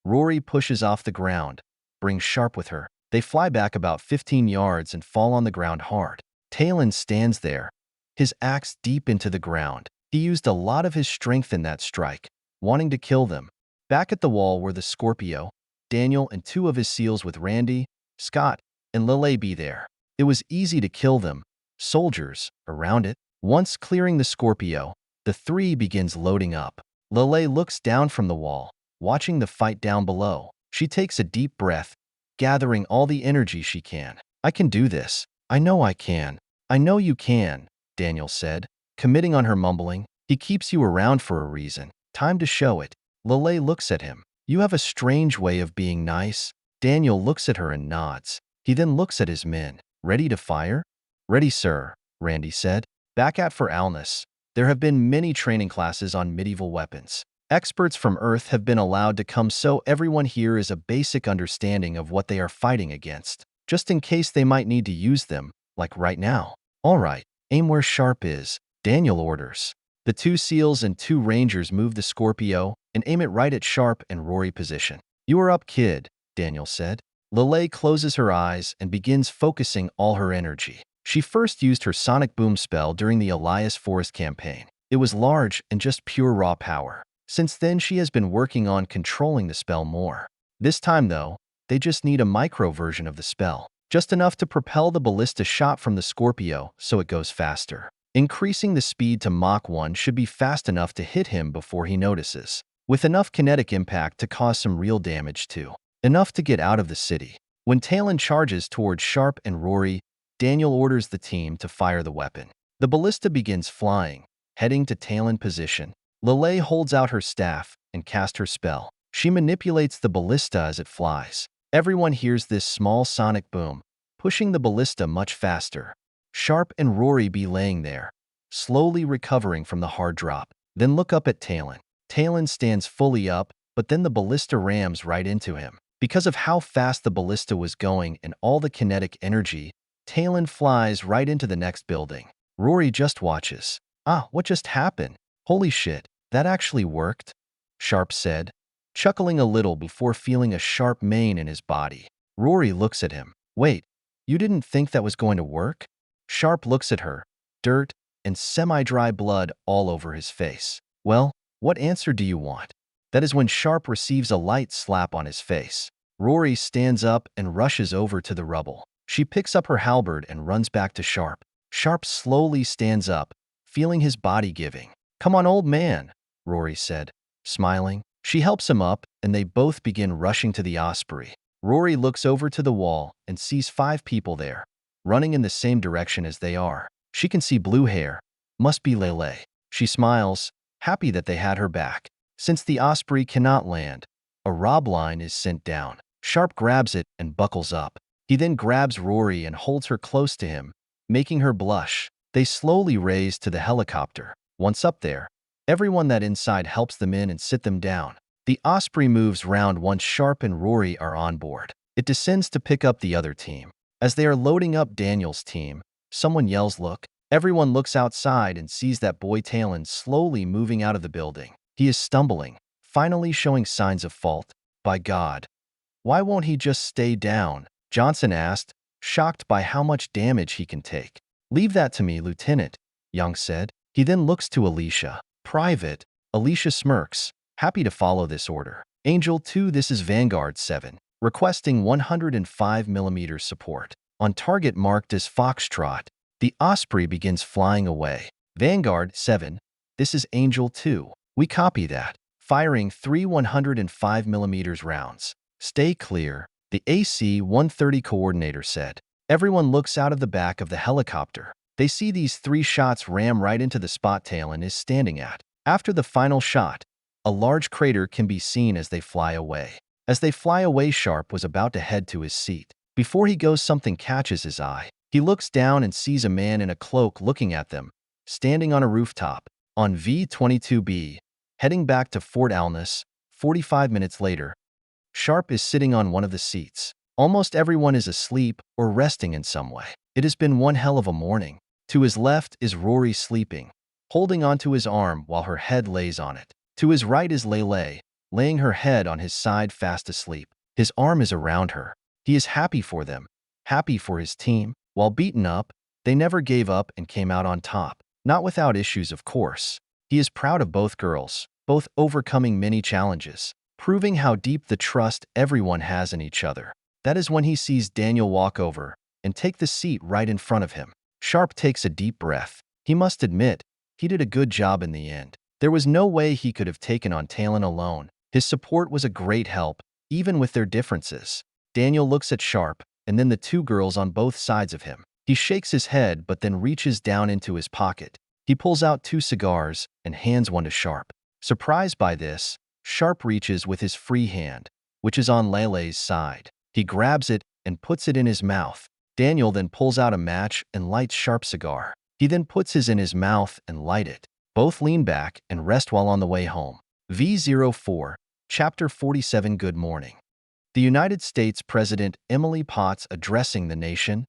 Rory pushes off the ground, brings Sharpe with her. They fly back about 15 yards and fall on the ground hard. Talon stands there, his axe deep into the ground. He used a lot of his strength in that strike, wanting to kill them. Back at the wall were the Scorpio, Daniel and two of his SEALs with Randy, Scott, and Lelei be there. It was easy to kill them. Soldiers around it. Once clearing the Scorpio, the three begins loading up. Lelei looks down from the wall, watching the fight down below. She takes a deep breath, gathering all the energy she can. I can do this. I know I can. I know you can, Daniel said, committing on her mumbling. He keeps you around for a reason. Time to show it. Lelei looks at him. You have a strange way of being nice. Daniel looks at her and nods. He then looks at his men. Ready to fire? Ready, sir, Randy said. Back at for alness. There have been many training classes on medieval weapons. Experts from Earth have been allowed to come so everyone here has a basic understanding of what they are fighting against, just in case they might need to use them, like right now. All right, aim where Sharpe is, Daniel orders. The two SEALs and two Rangers move the Scorpio and aim it right at Sharpe and Rory position. You are up, kid, Daniel said. Lelei closes her eyes and begins focusing all her energy. She first used her sonic boom spell during the Elias Forest campaign. It was large and just pure raw power. Since then, she has been working on controlling the spell more. This time, though, they just need a micro version of the spell, just enough to propel the ballista shot from the Scorpio so it goes faster. Increasing the speed to Mach 1 should be fast enough to hit him before he notices, with enough kinetic impact to cause some real damage too. Enough to get out of the city. When Talon charges towards Sharpe and Rory, Daniel orders the team to fire the weapon. The ballista begins flying, heading to Talon position. Lelei holds out her staff and casts her spell. She manipulates the ballista as it flies. Everyone hears this small sonic boom, pushing the ballista much faster. Sharpe and Rory be laying there, slowly recovering from the hard drop. Then look up at Talon. Talon stands fully up, but then the ballista rams right into him. Because of how fast the ballista was going and all the kinetic energy, Talon flies right into the next building. Rory just watches. "Ah, what just happened? Holy shit, that actually worked," Sharpe said, chuckling a little before feeling a sharp pain in his body. Rory looks at him. "Wait, you didn't think that was going to work?" Sharpe looks at her, dirt and semi-dry blood all over his face. "Well, what answer do you want?" That is when Sharpe receives a light slap on his face. Rory stands up and rushes over to the rubble. She picks up her halberd and runs back to Sharpe. Sharpe slowly stands up, feeling his body giving. "Come on, old man," Rory said, smiling. She helps him up, and they both begin rushing to the Osprey. Rory looks over to the wall and sees 5 people there, running in the same direction as they are. She can see blue hair. Must be Lelei. She smiles, happy that they had her back. Since the Osprey cannot land, a rob line is sent down. Sharpe grabs it and buckles up. He then grabs Rory and holds her close to him, making her blush. They slowly raise to the helicopter. Once up there, everyone that inside helps them in and sit them down. The Osprey moves round once Sharpe and Rory are on board. It descends to pick up the other team. As they are loading up Daniel's team, someone yells, "Look!" Everyone looks outside and sees that boy Talon slowly moving out of the building. He is stumbling, finally showing signs of fault. "By God, why won't he just stay down?" Johnson asked, shocked by how much damage he can take. "Leave that to me, Lieutenant," Young said. He then looks to Alicia. "Private." Alicia smirks, happy to follow this order. "Angel 2, this is Vanguard 7, requesting 105mm support. On target marked as Foxtrot." The Osprey begins flying away. "Vanguard 7, this is Angel 2. We copy that. Firing 3 105mm rounds. Stay clear," the AC-130 coordinator said. Everyone looks out of the back of the helicopter. They see these 3 shots ram right into the spot Talon is standing at. After the final shot, a large crater can be seen as they fly away. As they fly away, Sharpe was about to head to his seat. Before he goes, something catches his eye. He looks down and sees a man in a cloak looking at them, standing on a rooftop. On V-22B, heading back to Fort Alness, 45 minutes later, Sharpe is sitting on one of the seats. Almost everyone is asleep or resting in some way. It has been one hell of a morning. To his left is Rory sleeping, holding onto his arm while her head lays on it. To his right is Lelei, laying her head on his side fast asleep. His arm is around her. He is happy for them, happy for his team. While beaten up, they never gave up and came out on top. Not without issues, of course. He is proud of both girls, both overcoming many challenges, proving how deep the trust everyone has in each other. That is when he sees Daniel walk over and take the seat right in front of him. Sharpe takes a deep breath. He must admit, he did a good job in the end. There was no way he could have taken on Talon alone. His support was a great help, even with their differences. Daniel looks at Sharpe, and then the 2 girls on both sides of him. He shakes his head but then reaches down into his pocket. He pulls out 2 cigars and hands one to Sharpe. Surprised by this, Sharpe reaches with his free hand, which is on Lelei's side. He grabs it and puts it in his mouth. Daniel then pulls out a match and lights Sharpe's cigar. He then puts his in his mouth and light it. Both lean back and rest while on the way home. V04, Chapter 47. Good morning. The United States President Emily Potts addressing the nation,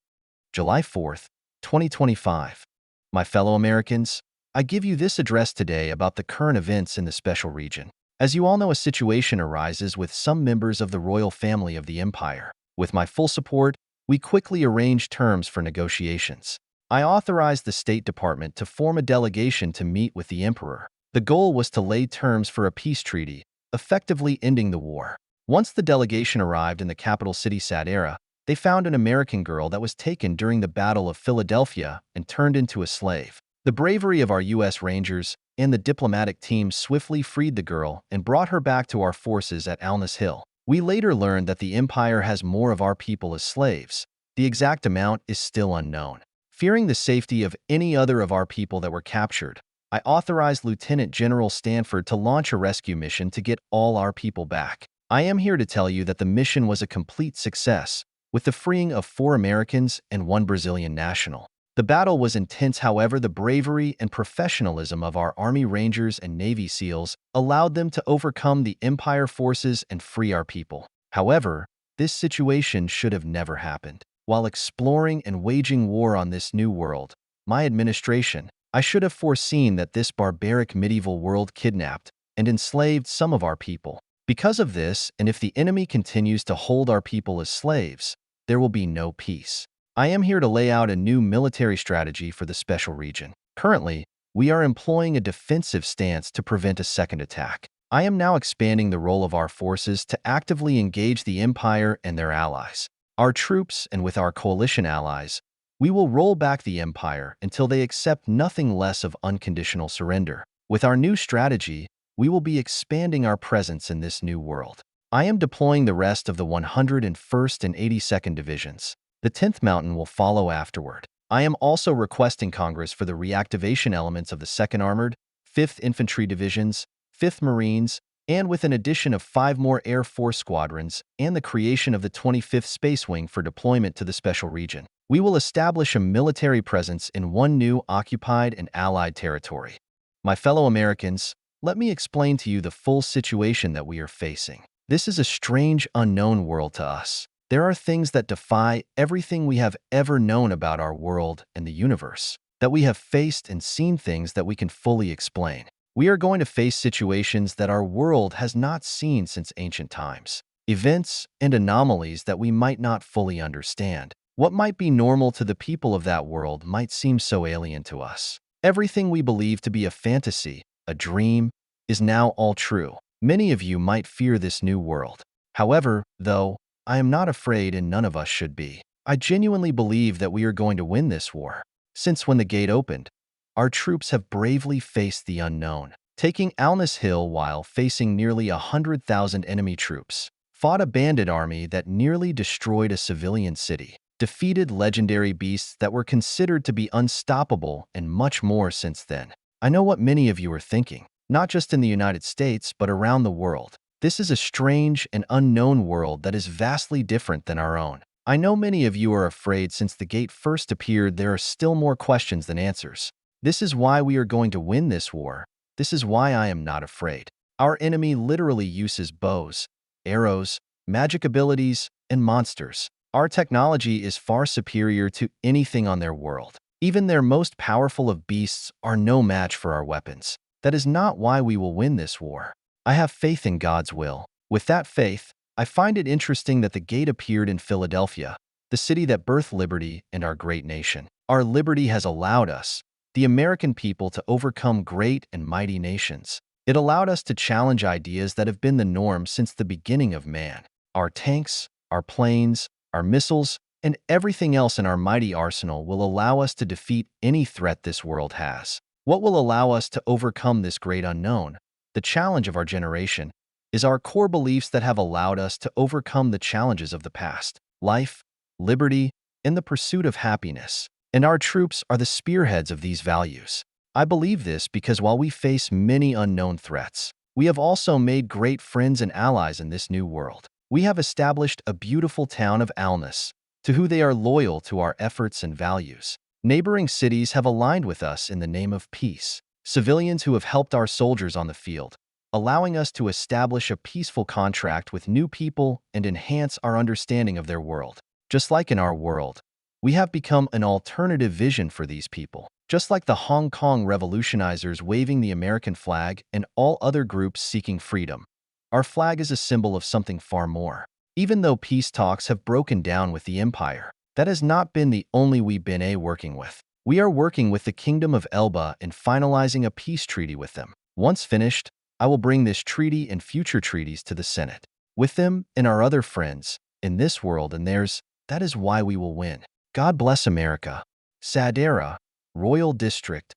July 4, 2025. My fellow Americans, I give you this address today about the current events in the special region. As you all know, a situation arises with some members of the royal family of the empire. With my full support, we quickly arranged terms for negotiations. I authorized the State Department to form a delegation to meet with the emperor. The goal was to lay terms for a peace treaty, effectively ending the war. Once the delegation arrived in the capital city Sadera, they found an American girl that was taken during the Battle of Philadelphia and turned into a slave. The bravery of our U.S. Rangers and the diplomatic team swiftly freed the girl and brought her back to our forces at Alness Hill. We later learned that the Empire has more of our people as slaves. The exact amount is still unknown. Fearing the safety of any other of our people that were captured, I authorized Lieutenant General Stanford to launch a rescue mission to get all our people back. I am here to tell you that the mission was a complete success, with the freeing of 4 Americans and 1 Brazilian national. The battle was intense, however, the bravery and professionalism of our Army Rangers and Navy SEALs allowed them to overcome the Empire forces and free our people. However, this situation should have never happened. While exploring and waging war on this new world, my administration, I should have foreseen that this barbaric medieval world kidnapped and enslaved some of our people. Because of this, and if the enemy continues to hold our people as slaves, there will be no peace. I am here to lay out a new military strategy for the special region. Currently, we are employing a defensive stance to prevent a second attack. I am now expanding the role of our forces to actively engage the Empire and their allies. Our troops, and with our coalition allies, we will roll back the Empire until they accept nothing less of unconditional surrender. With our new strategy, we will be expanding our presence in this new world. I am deploying the rest of the 101st and 82nd Divisions. The 10th Mountain will follow afterward. I am also requesting Congress for the reactivation elements of the 2nd Armored, 5th Infantry Divisions, 5th Marines, and with an addition of 5 more Air Force squadrons and the creation of the 25th Space Wing for deployment to the special region. We will establish a military presence in one new occupied and allied territory. My fellow Americans, let me explain to you the full situation that we are facing. This is a strange, unknown world to us. There are things that defy everything we have ever known about our world and the universe, that we have faced and seen things that we can fully explain. We are going to face situations that our world has not seen since ancient times, events and anomalies that we might not fully understand. What might be normal to the people of that world might seem so alien to us. Everything we believe to be a fantasy, a dream, is now all true. Many of you might fear this new world. However, though, I am not afraid, and none of us should be. I genuinely believe that we are going to win this war. Since when the gate opened, our troops have bravely faced the unknown, taking Alness Hill while facing nearly 100,000 enemy troops, fought a bandit army that nearly destroyed a civilian city, defeated legendary beasts that were considered to be unstoppable, and much more since then. I know what many of you are thinking, not just in the United States but around the world. This is a strange and unknown world that is vastly different than our own. I know many of you are afraid. Since the gate first appeared, there are still more questions than answers. This is why we are going to win this war. This is why I am not afraid. Our enemy literally uses bows, arrows, magic abilities, and monsters. Our technology is far superior to anything on their world. Even their most powerful of beasts are no match for our weapons. That is not why we will win this war. I have faith in God's will. With that faith, I find it interesting that the gate appeared in Philadelphia, the city that birthed liberty and our great nation. Our liberty has allowed us, the American people, to overcome great and mighty nations. It allowed us to challenge ideas that have been the norm since the beginning of man. Our tanks, our planes, our missiles, and everything else in our mighty arsenal will allow us to defeat any threat this world has. What will allow us to overcome this great unknown, the challenge of our generation, is our core beliefs that have allowed us to overcome the challenges of the past: life, liberty, and the pursuit of happiness. And our troops are the spearheads of these values. I believe this because while we face many unknown threats, we have also made great friends and allies in this new world. We have established a beautiful town of Alness, to whom they are loyal to our efforts and values. Neighboring cities have aligned with us in the name of peace. Civilians who have helped our soldiers on the field, allowing us to establish a peaceful contract with new people and enhance our understanding of their world. Just like in our world, we have become an alternative vision for these people. Just like the Hong Kong revolutionizers waving the American flag and all other groups seeking freedom, our flag is a symbol of something far more. Even though peace talks have broken down with the Empire, that has not been the only we've been working with. We are working with the Kingdom of Elba and finalizing a peace treaty with them. Once finished, I will bring this treaty and future treaties to the Senate. With them and our other friends, in this world and theirs, that is why we will win. God bless America. Sadera, Royal District,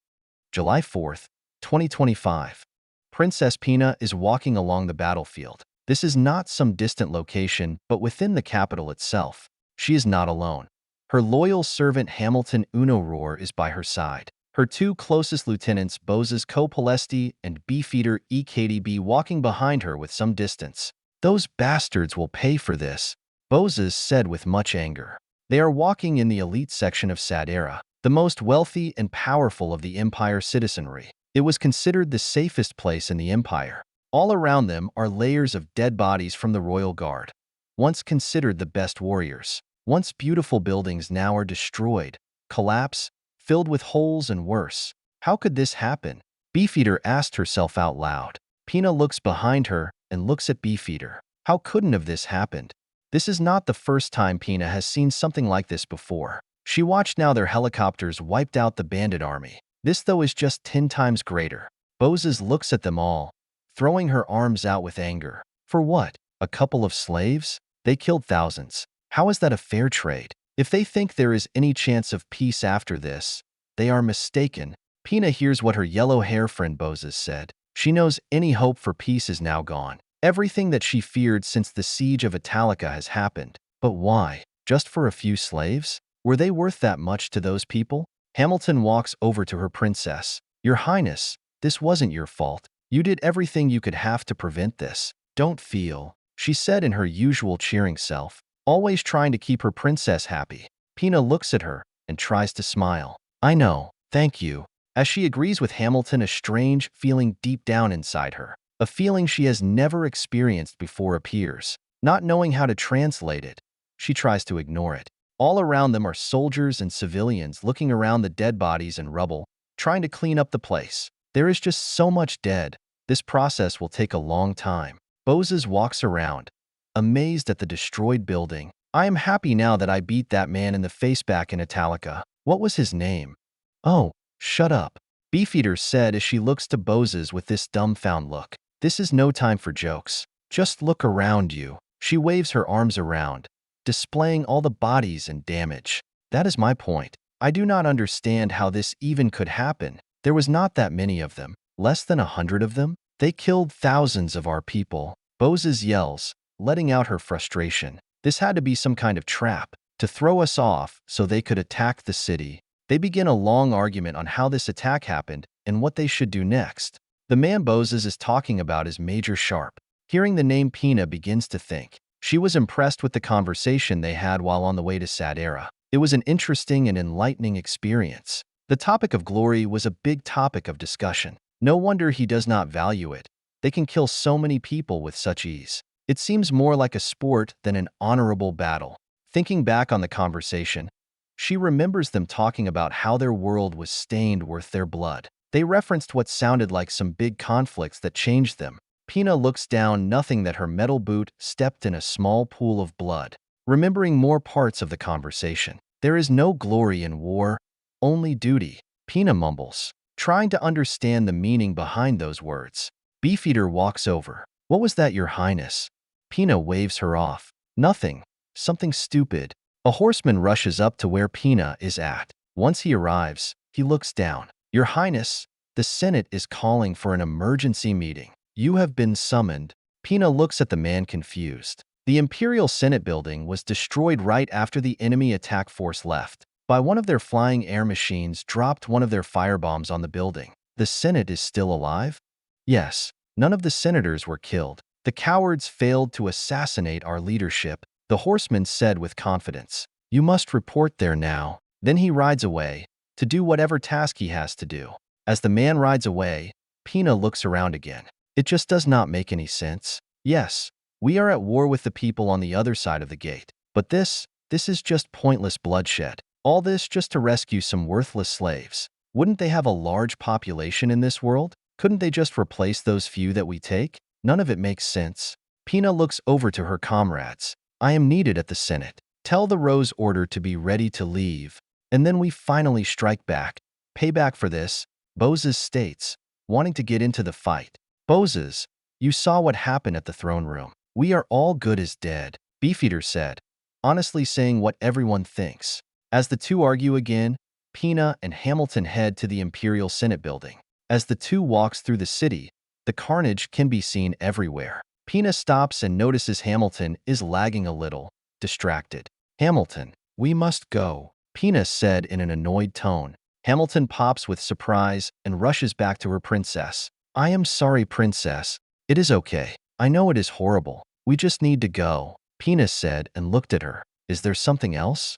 July 4th, 2025. Princess Pina is walking along the battlefield. This is not some distant location, but within the capital itself. She is not alone. Her loyal servant Hamilton Uno is by her side. Her two closest lieutenants, Boses Copolesti and Beefeater EKDB, walking behind her with some distance. Those bastards will pay for this, Boses said with much anger. They are walking in the elite section of Sadera, the most wealthy and powerful of the Empire citizenry. It was considered the safest place in the Empire. All around them are layers of dead bodies from the Royal Guard. once considered the best warriors. Once beautiful buildings now are destroyed, collapse, filled with holes and worse. How could this happen? Beefeater asked herself out loud. Pina looks behind her and looks at Beefeater. How couldn't have this happened? This is not the first time Pina has seen something like this before. She watched now their helicopters wiped out the bandit army. This, though, is just 10 times greater. Bozes looks at them all, throwing her arms out with anger. For what? A couple of slaves? They killed thousands. How is that a fair trade? If they think there is any chance of peace after this, they are mistaken. Pina hears what her yellow hair friend Bozes said. She knows any hope for peace is now gone. Everything that she feared since the siege of Italica has happened. But why? Just for a few slaves? Were they worth that much to those people? Hamilton walks over to her princess. Your Highness, this wasn't your fault. You did everything you could have to prevent this. Don't feel, she said in her usual cheering self, always trying to keep her princess happy. Pina looks at her and tries to smile. I know, thank you. As she agrees with Hamilton, a strange feeling deep down inside her, a feeling she has never experienced before, appears. Not knowing how to translate it, she tries to ignore it. All around them are soldiers and civilians looking around the dead bodies and rubble, trying to clean up the place. There is just so much dead. This process will take a long time. Bozes walks around, amazed at the destroyed building. I am happy now that I beat that man in the face back in Italica. What was his name? Oh, shut up, Beefeater said as she looks to Bozes with this dumbfound look. This is no time for jokes. Just look around you. She waves her arms around, displaying all the bodies and damage. That is my point. I do not understand how this even could happen. There was not that many of them. Less than 100 of them? They killed thousands of our people. Bozes yells, letting out her frustration. This had to be some kind of trap to throw us off so they could attack the city. They begin a long argument on how this attack happened and what they should do next. The man Bozes is talking about is Major Sharpe. Hearing the name, Pina begins to think. She was impressed with the conversation they had while on the way to Sadera. It was an interesting and enlightening experience. The topic of glory was a big topic of discussion. No wonder he does not value it. They can kill so many people with such ease. It seems more like a sport than an honorable battle. Thinking back on the conversation, she remembers them talking about how their world was stained worth their blood. They referenced what sounded like some big conflicts that changed them. Pina looks down, nothing that her metal boot stepped in a small pool of blood. Remembering more parts of the conversation. There is no glory in war, only duty, Pina mumbles, trying to understand the meaning behind those words. Beefeater walks over. What was that, Your Highness? Pina waves her off. Nothing. Something stupid. A horseman rushes up to where Pina is at. Once he arrives, he looks down. Your Highness, the Senate is calling for an emergency meeting. You have been summoned. Pina looks at the man confused. The Imperial Senate building was destroyed right after the enemy attack force left. By one of their flying air machines dropped one of their firebombs on the building. The Senate is still alive? Yes. None of the senators were killed. The cowards failed to assassinate our leadership, the horseman said with confidence. You must report there now. Then he rides away, to do whatever task he has to do. As the man rides away, Pina looks around again. It just does not make any sense. Yes, we are at war with the people on the other side of the gate. But this is just pointless bloodshed. All this just to rescue some worthless slaves. Wouldn't they have a large population in this world? Couldn't they just replace those few that we take? None of it makes sense. Pina looks over to her comrades. I am needed at the Senate. Tell the Rose Order to be ready to leave. And then we finally strike back. Payback for this, Bozes states, wanting to get into the fight. Bozes, you saw what happened at the throne room. We are all good as dead, Beefeater said, honestly saying what everyone thinks. As the two argue again, Pina and Hamilton head to the Imperial Senate building. As the two walks through the city, the carnage can be seen everywhere. Pina stops and notices Hamilton is lagging a little, distracted. Hamilton, we must go, Pina said in an annoyed tone. Hamilton pops with surprise and rushes back to her princess. I am sorry, princess. It is okay. I know it is horrible. We just need to go, Pina said and looked at her. Is there something else?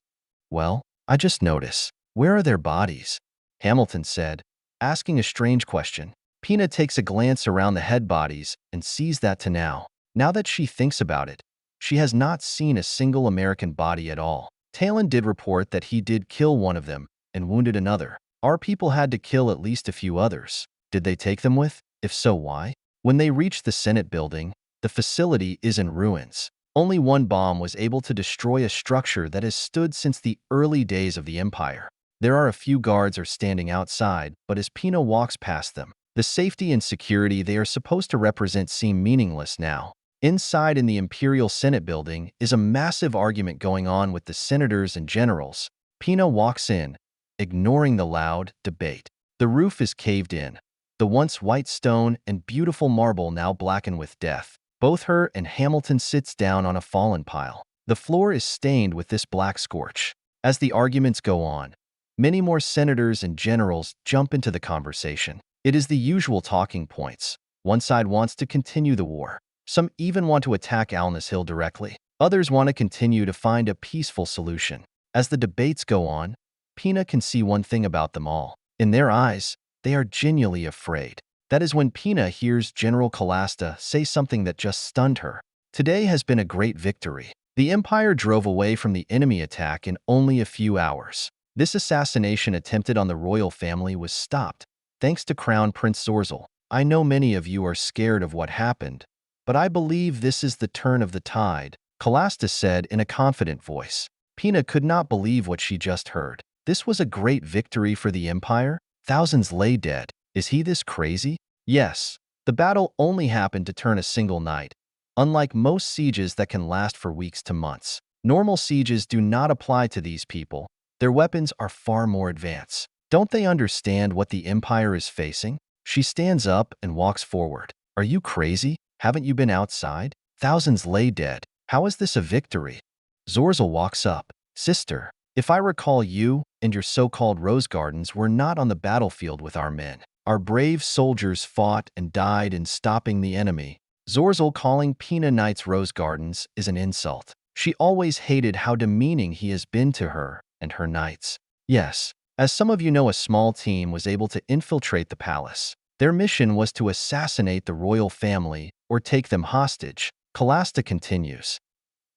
Well, I just noticed. Where are their bodies? Hamilton said, asking a strange question. Pina takes a glance around the head bodies and sees that now that she thinks about it, She has not seen a single American body at all. Talon did report that he did kill one of them and wounded another. Our people had to kill at least a few others. Did they take them with? If so, why? When they reached the Senate building, the facility is in ruins. Only one bomb was able to destroy a structure that has stood since the early days of the Empire. There are a few guards are standing outside, but as Pina walks past them, the safety and security they are supposed to represent seem meaningless now. Inside in the Imperial Senate building is a massive argument going on with the senators and generals. Pina walks in, ignoring the loud debate. The roof is caved in. The once white stone and beautiful marble now blackened with death. Both her and Hamilton sits down on a fallen pile. The floor is stained with this black scorch. As the arguments go on, many more senators and generals jump into the conversation. It is the usual talking points. One side wants to continue the war. Some even want to attack Alness Hill directly. Others want to continue to find a peaceful solution. As the debates go on, Pina can see one thing about them all. In their eyes, they are genuinely afraid. That is when Pina hears General Calasta say something that just stunned her. Today has been a great victory. The Empire drove away from the enemy attack in only a few hours. This assassination attempted on the royal family was stopped, thanks to Crown Prince Zorzal. I know many of you are scared of what happened, but I believe this is the turn of the tide, Calasta said in a confident voice. Pina could not believe what she just heard. This was a great victory for the Empire? Thousands lay dead. Is he this crazy? Yes. The battle only happened to turn a single night. Unlike most sieges that can last for weeks to months, normal sieges do not apply to these people. Their weapons are far more advanced. Don't they understand what the Empire is facing? She stands up and walks forward. Are you crazy? Haven't you been outside? Thousands lay dead. How is this a victory? Zorzal walks up. Sister, if I recall, you and your so-called Rose Gardens were not on the battlefield with our men. Our brave soldiers fought and died in stopping the enemy. Zorzal calling Pina Knights Rose Gardens is an insult. She always hated how demeaning he has been to her and her knights. Yes, as some of you know, a small team was able to infiltrate the palace. Their mission was to assassinate the royal family or take them hostage. Calasta continues.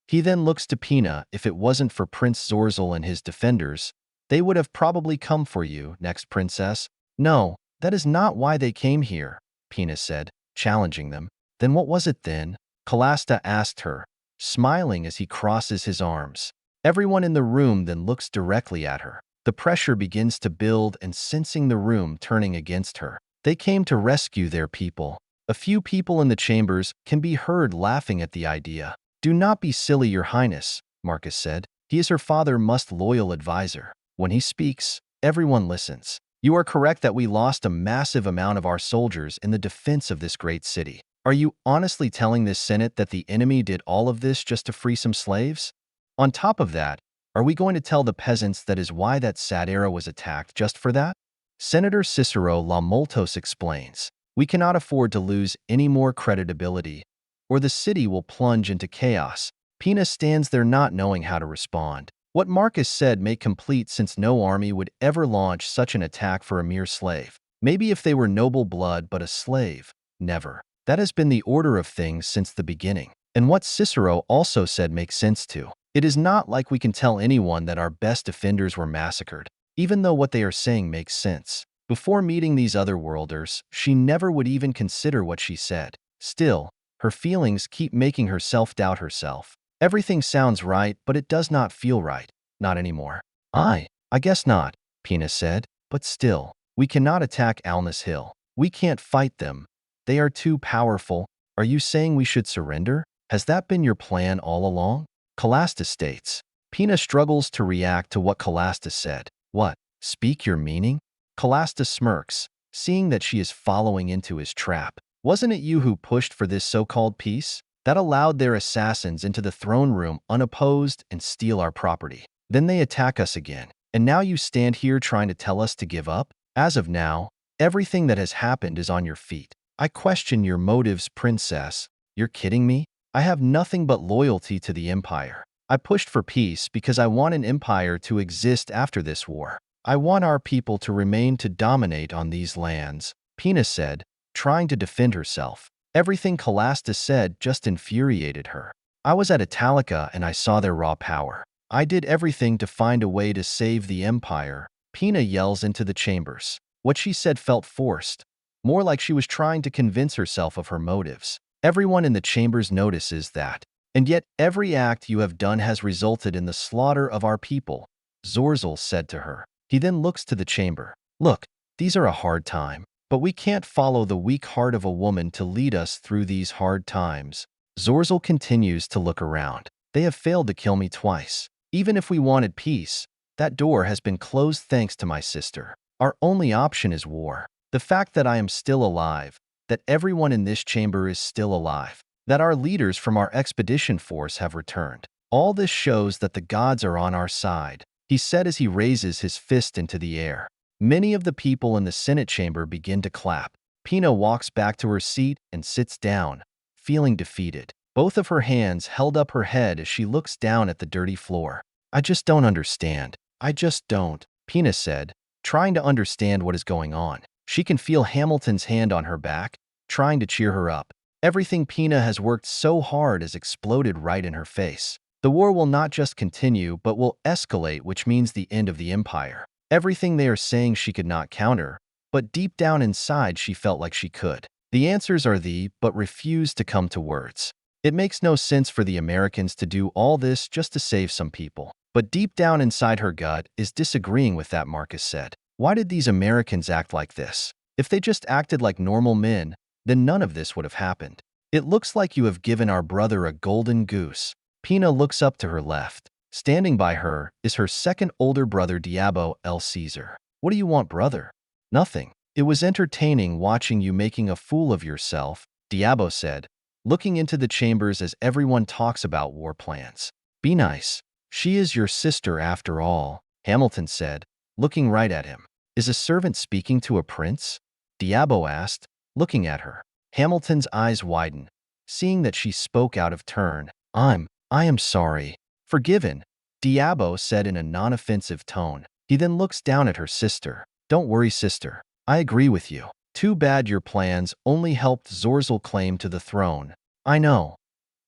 He then looks to Pina. If it wasn't for Prince Zorzal and his defenders, they would have probably come for you, next princess. No, that is not why they came here, Pina said, challenging them. Then what was it then? Calasta asked her, smiling as he crosses his arms. Everyone in the room then looks directly at her. The pressure begins to build and sensing the room turning against her. They came to rescue their people. A few people in the chambers can be heard laughing at the idea. Do not be silly, Your Highness, Marcus said. He is her father, most loyal advisor. When he speaks, everyone listens. You are correct that we lost a massive amount of our soldiers in the defense of this great city. Are you honestly telling this Senate that the enemy did all of this just to free some slaves? On top of that, are we going to tell the peasants that is why that sadera was attacked just for that? Senator Cicero Lamoltos explains, we cannot afford to lose any more credibility, or the city will plunge into chaos. Pina stands there not knowing how to respond. What Marcus said made complete sense. No army would ever launch such an attack for a mere slave. Maybe if they were noble blood, but a slave, never. That has been the order of things since the beginning. And what Cicero also said makes sense too. It is not like we can tell anyone that our best defenders were massacred, even though what they are saying makes sense. Before meeting these otherworlders, she never would even consider what she said. Still, her feelings keep making her self-doubt herself. Everything sounds right, but it does not feel right. Not anymore. I guess not, Pina said. But still, we cannot attack Alness Hill. We can't fight them. They are too powerful. Are you saying we should surrender? Has that been your plan all along? Calasta states. Pina struggles to react to what Calasta said. What? Speak your meaning? Calasta smirks, seeing that she is following into his trap. Wasn't it you who pushed for this so-called peace? That allowed their assassins into the throne room unopposed and steal our property. Then they attack us again. And now you stand here trying to tell us to give up? As of now, everything that has happened is on your feet. I question your motives, princess. You're kidding me? I have nothing but loyalty to the Empire. I pushed for peace because I want an empire to exist after this war. I want our people to remain to dominate on these lands, Pina said, trying to defend herself. Everything Calasta said just infuriated her. I was at Italica and I saw their raw power. I did everything to find a way to save the Empire. Pina yells into the chambers. What she said felt forced, more like she was trying to convince herself of her motives. Everyone in the chambers notices that. And yet every act you have done has resulted in the slaughter of our people, Zorzal said to her. He then looks to the chamber. Look, these are a hard time, but we can't follow the weak heart of a woman to lead us through these hard times. Zorzal continues to look around. They have failed to kill me twice. Even if we wanted peace, that door has been closed thanks to my sister. Our only option is war. The fact that I am still alive, that everyone in this chamber is still alive, that our leaders from our expedition force have returned. All this shows that the gods are on our side, he said as he raises his fist into the air. Many of the people in the Senate chamber begin to clap. Pina walks back to her seat and sits down, feeling defeated. Both of her hands held up her head as she looks down at the dirty floor. I just don't understand. I just don't, Pina said, trying to understand what is going on. She can feel Hamilton's hand on her back, trying to cheer her up. Everything Pina has worked so hard has exploded right in her face. The war will not just continue, but will escalate, which means the end of the Empire. Everything they are saying she could not counter, but deep down inside she felt like she could. The answers are but refuse to come to words. It makes no sense for the Americans to do all this just to save some people. But deep down inside her gut is disagreeing with that, Marcus said. Why did these Americans act like this? If they just acted like normal men, then none of this would have happened. It looks like you have given our brother a golden goose. Pina looks up to her left. Standing by her is her second older brother Diabo El Caesar. What do you want, brother? Nothing. It was entertaining watching you making a fool of yourself, Diabo said, looking into the chambers as everyone talks about war plans. Be nice. She is your sister after all, Hamilton said, looking right at him. Is a servant speaking to a prince? Diabo asked, looking at her. Hamilton's eyes widened, seeing that she spoke out of turn. I am sorry. Forgiven, Diabo said in a non-offensive tone. He then looks down at her sister. Don't worry, sister. I agree with you. Too bad your plans only helped Zorzal claim to the throne. I know.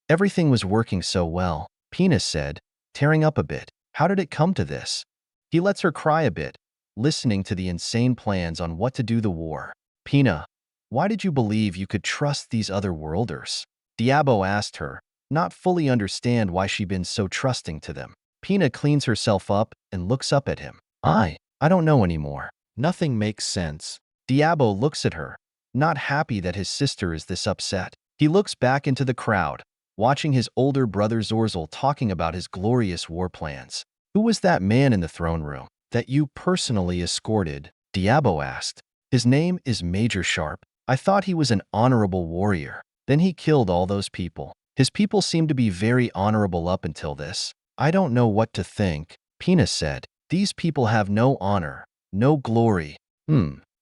Everything was working so well, Pina said, tearing up a bit. How did it come to this? He lets her cry a bit, listening to the insane plans on what to do the war. Pina, why did you believe you could trust these other worlders? Diabo asked her, not fully understand why she'd been so trusting to them. Pina cleans herself up and looks up at him. I don't know anymore. Nothing makes sense. Diabo looks at her, not happy that his sister is this upset. He looks back into the crowd, watching his older brother Zorzal talking about his glorious war plans. Who was that man in the throne room that you personally escorted? Diabo asked. His name is Major Sharpe. I thought he was an honorable warrior. Then he killed all those people. His people seem to be very honorable up until this. I don't know what to think, Pina said. These people have no honor, no glory.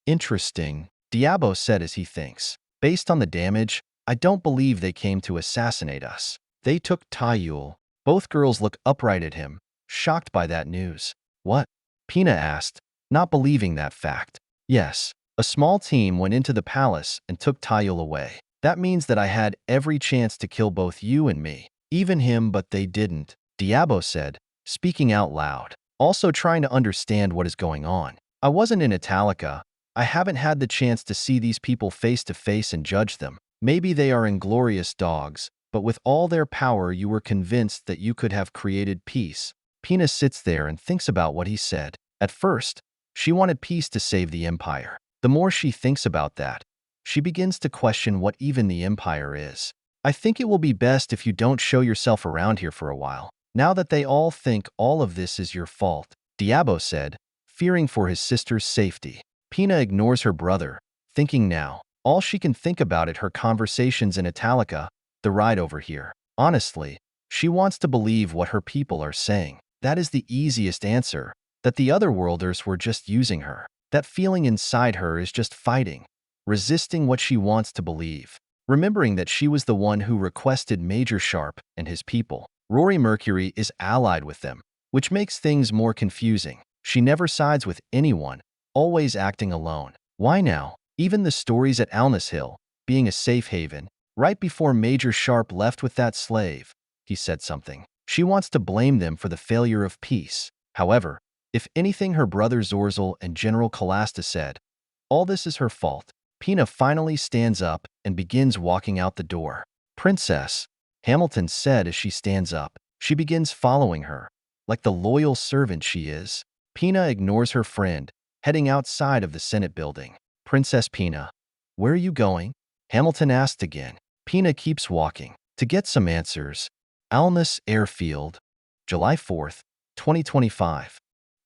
Interesting, Diabo said as he thinks. Based on the damage, I don't believe they came to assassinate us. They took Tayul. Both girls look upright at him, shocked by that news. What? Pina asked, not believing that fact. Yes, a small team went into the palace and took Tayul away. That means that I had every chance to kill both you and me. Even him, but they didn't, Diabo said, speaking out loud, also trying to understand what is going on. I wasn't in Italica. I haven't had the chance to see these people face to face and judge them. Maybe they are inglorious dogs, but with all their power you were convinced that you could have created peace. Pina sits there and thinks about what he said. At first, she wanted peace to save the Empire. The more she thinks about that, she begins to question what even the Empire is. I think it will be best if you don't show yourself around here for a while. Now that they all think all of this is your fault, Diabo said, fearing for his sister's safety. Pina ignores her brother, thinking now, all she can think about it her conversations in Italica, the ride over here. Honestly, she wants to believe what her people are saying. That is the easiest answer, that the other worlders were just using her. That feeling inside her is just fighting, resisting what she wants to believe. Remembering that she was the one who requested Major Sharpe and his people. Rory Mercury is allied with them, which makes things more confusing. She never sides with anyone, always acting alone. Why now? Even the stories at Alness Hill, being a safe haven, right before Major Sharpe left with that slave, he said something. She wants to blame them for the failure of peace. However, if anything, her brother Zorzel and General Calasta said, all this is her fault. Pina finally stands up and begins walking out the door. Princess, Hamilton said as she stands up. She begins following her. Like the loyal servant she is, Pina ignores her friend, heading outside of the Senate building. Princess Pina, where are you going? Hamilton asked again. Pina keeps walking. To get some answers. Alness Airfield, July 4th, 2025.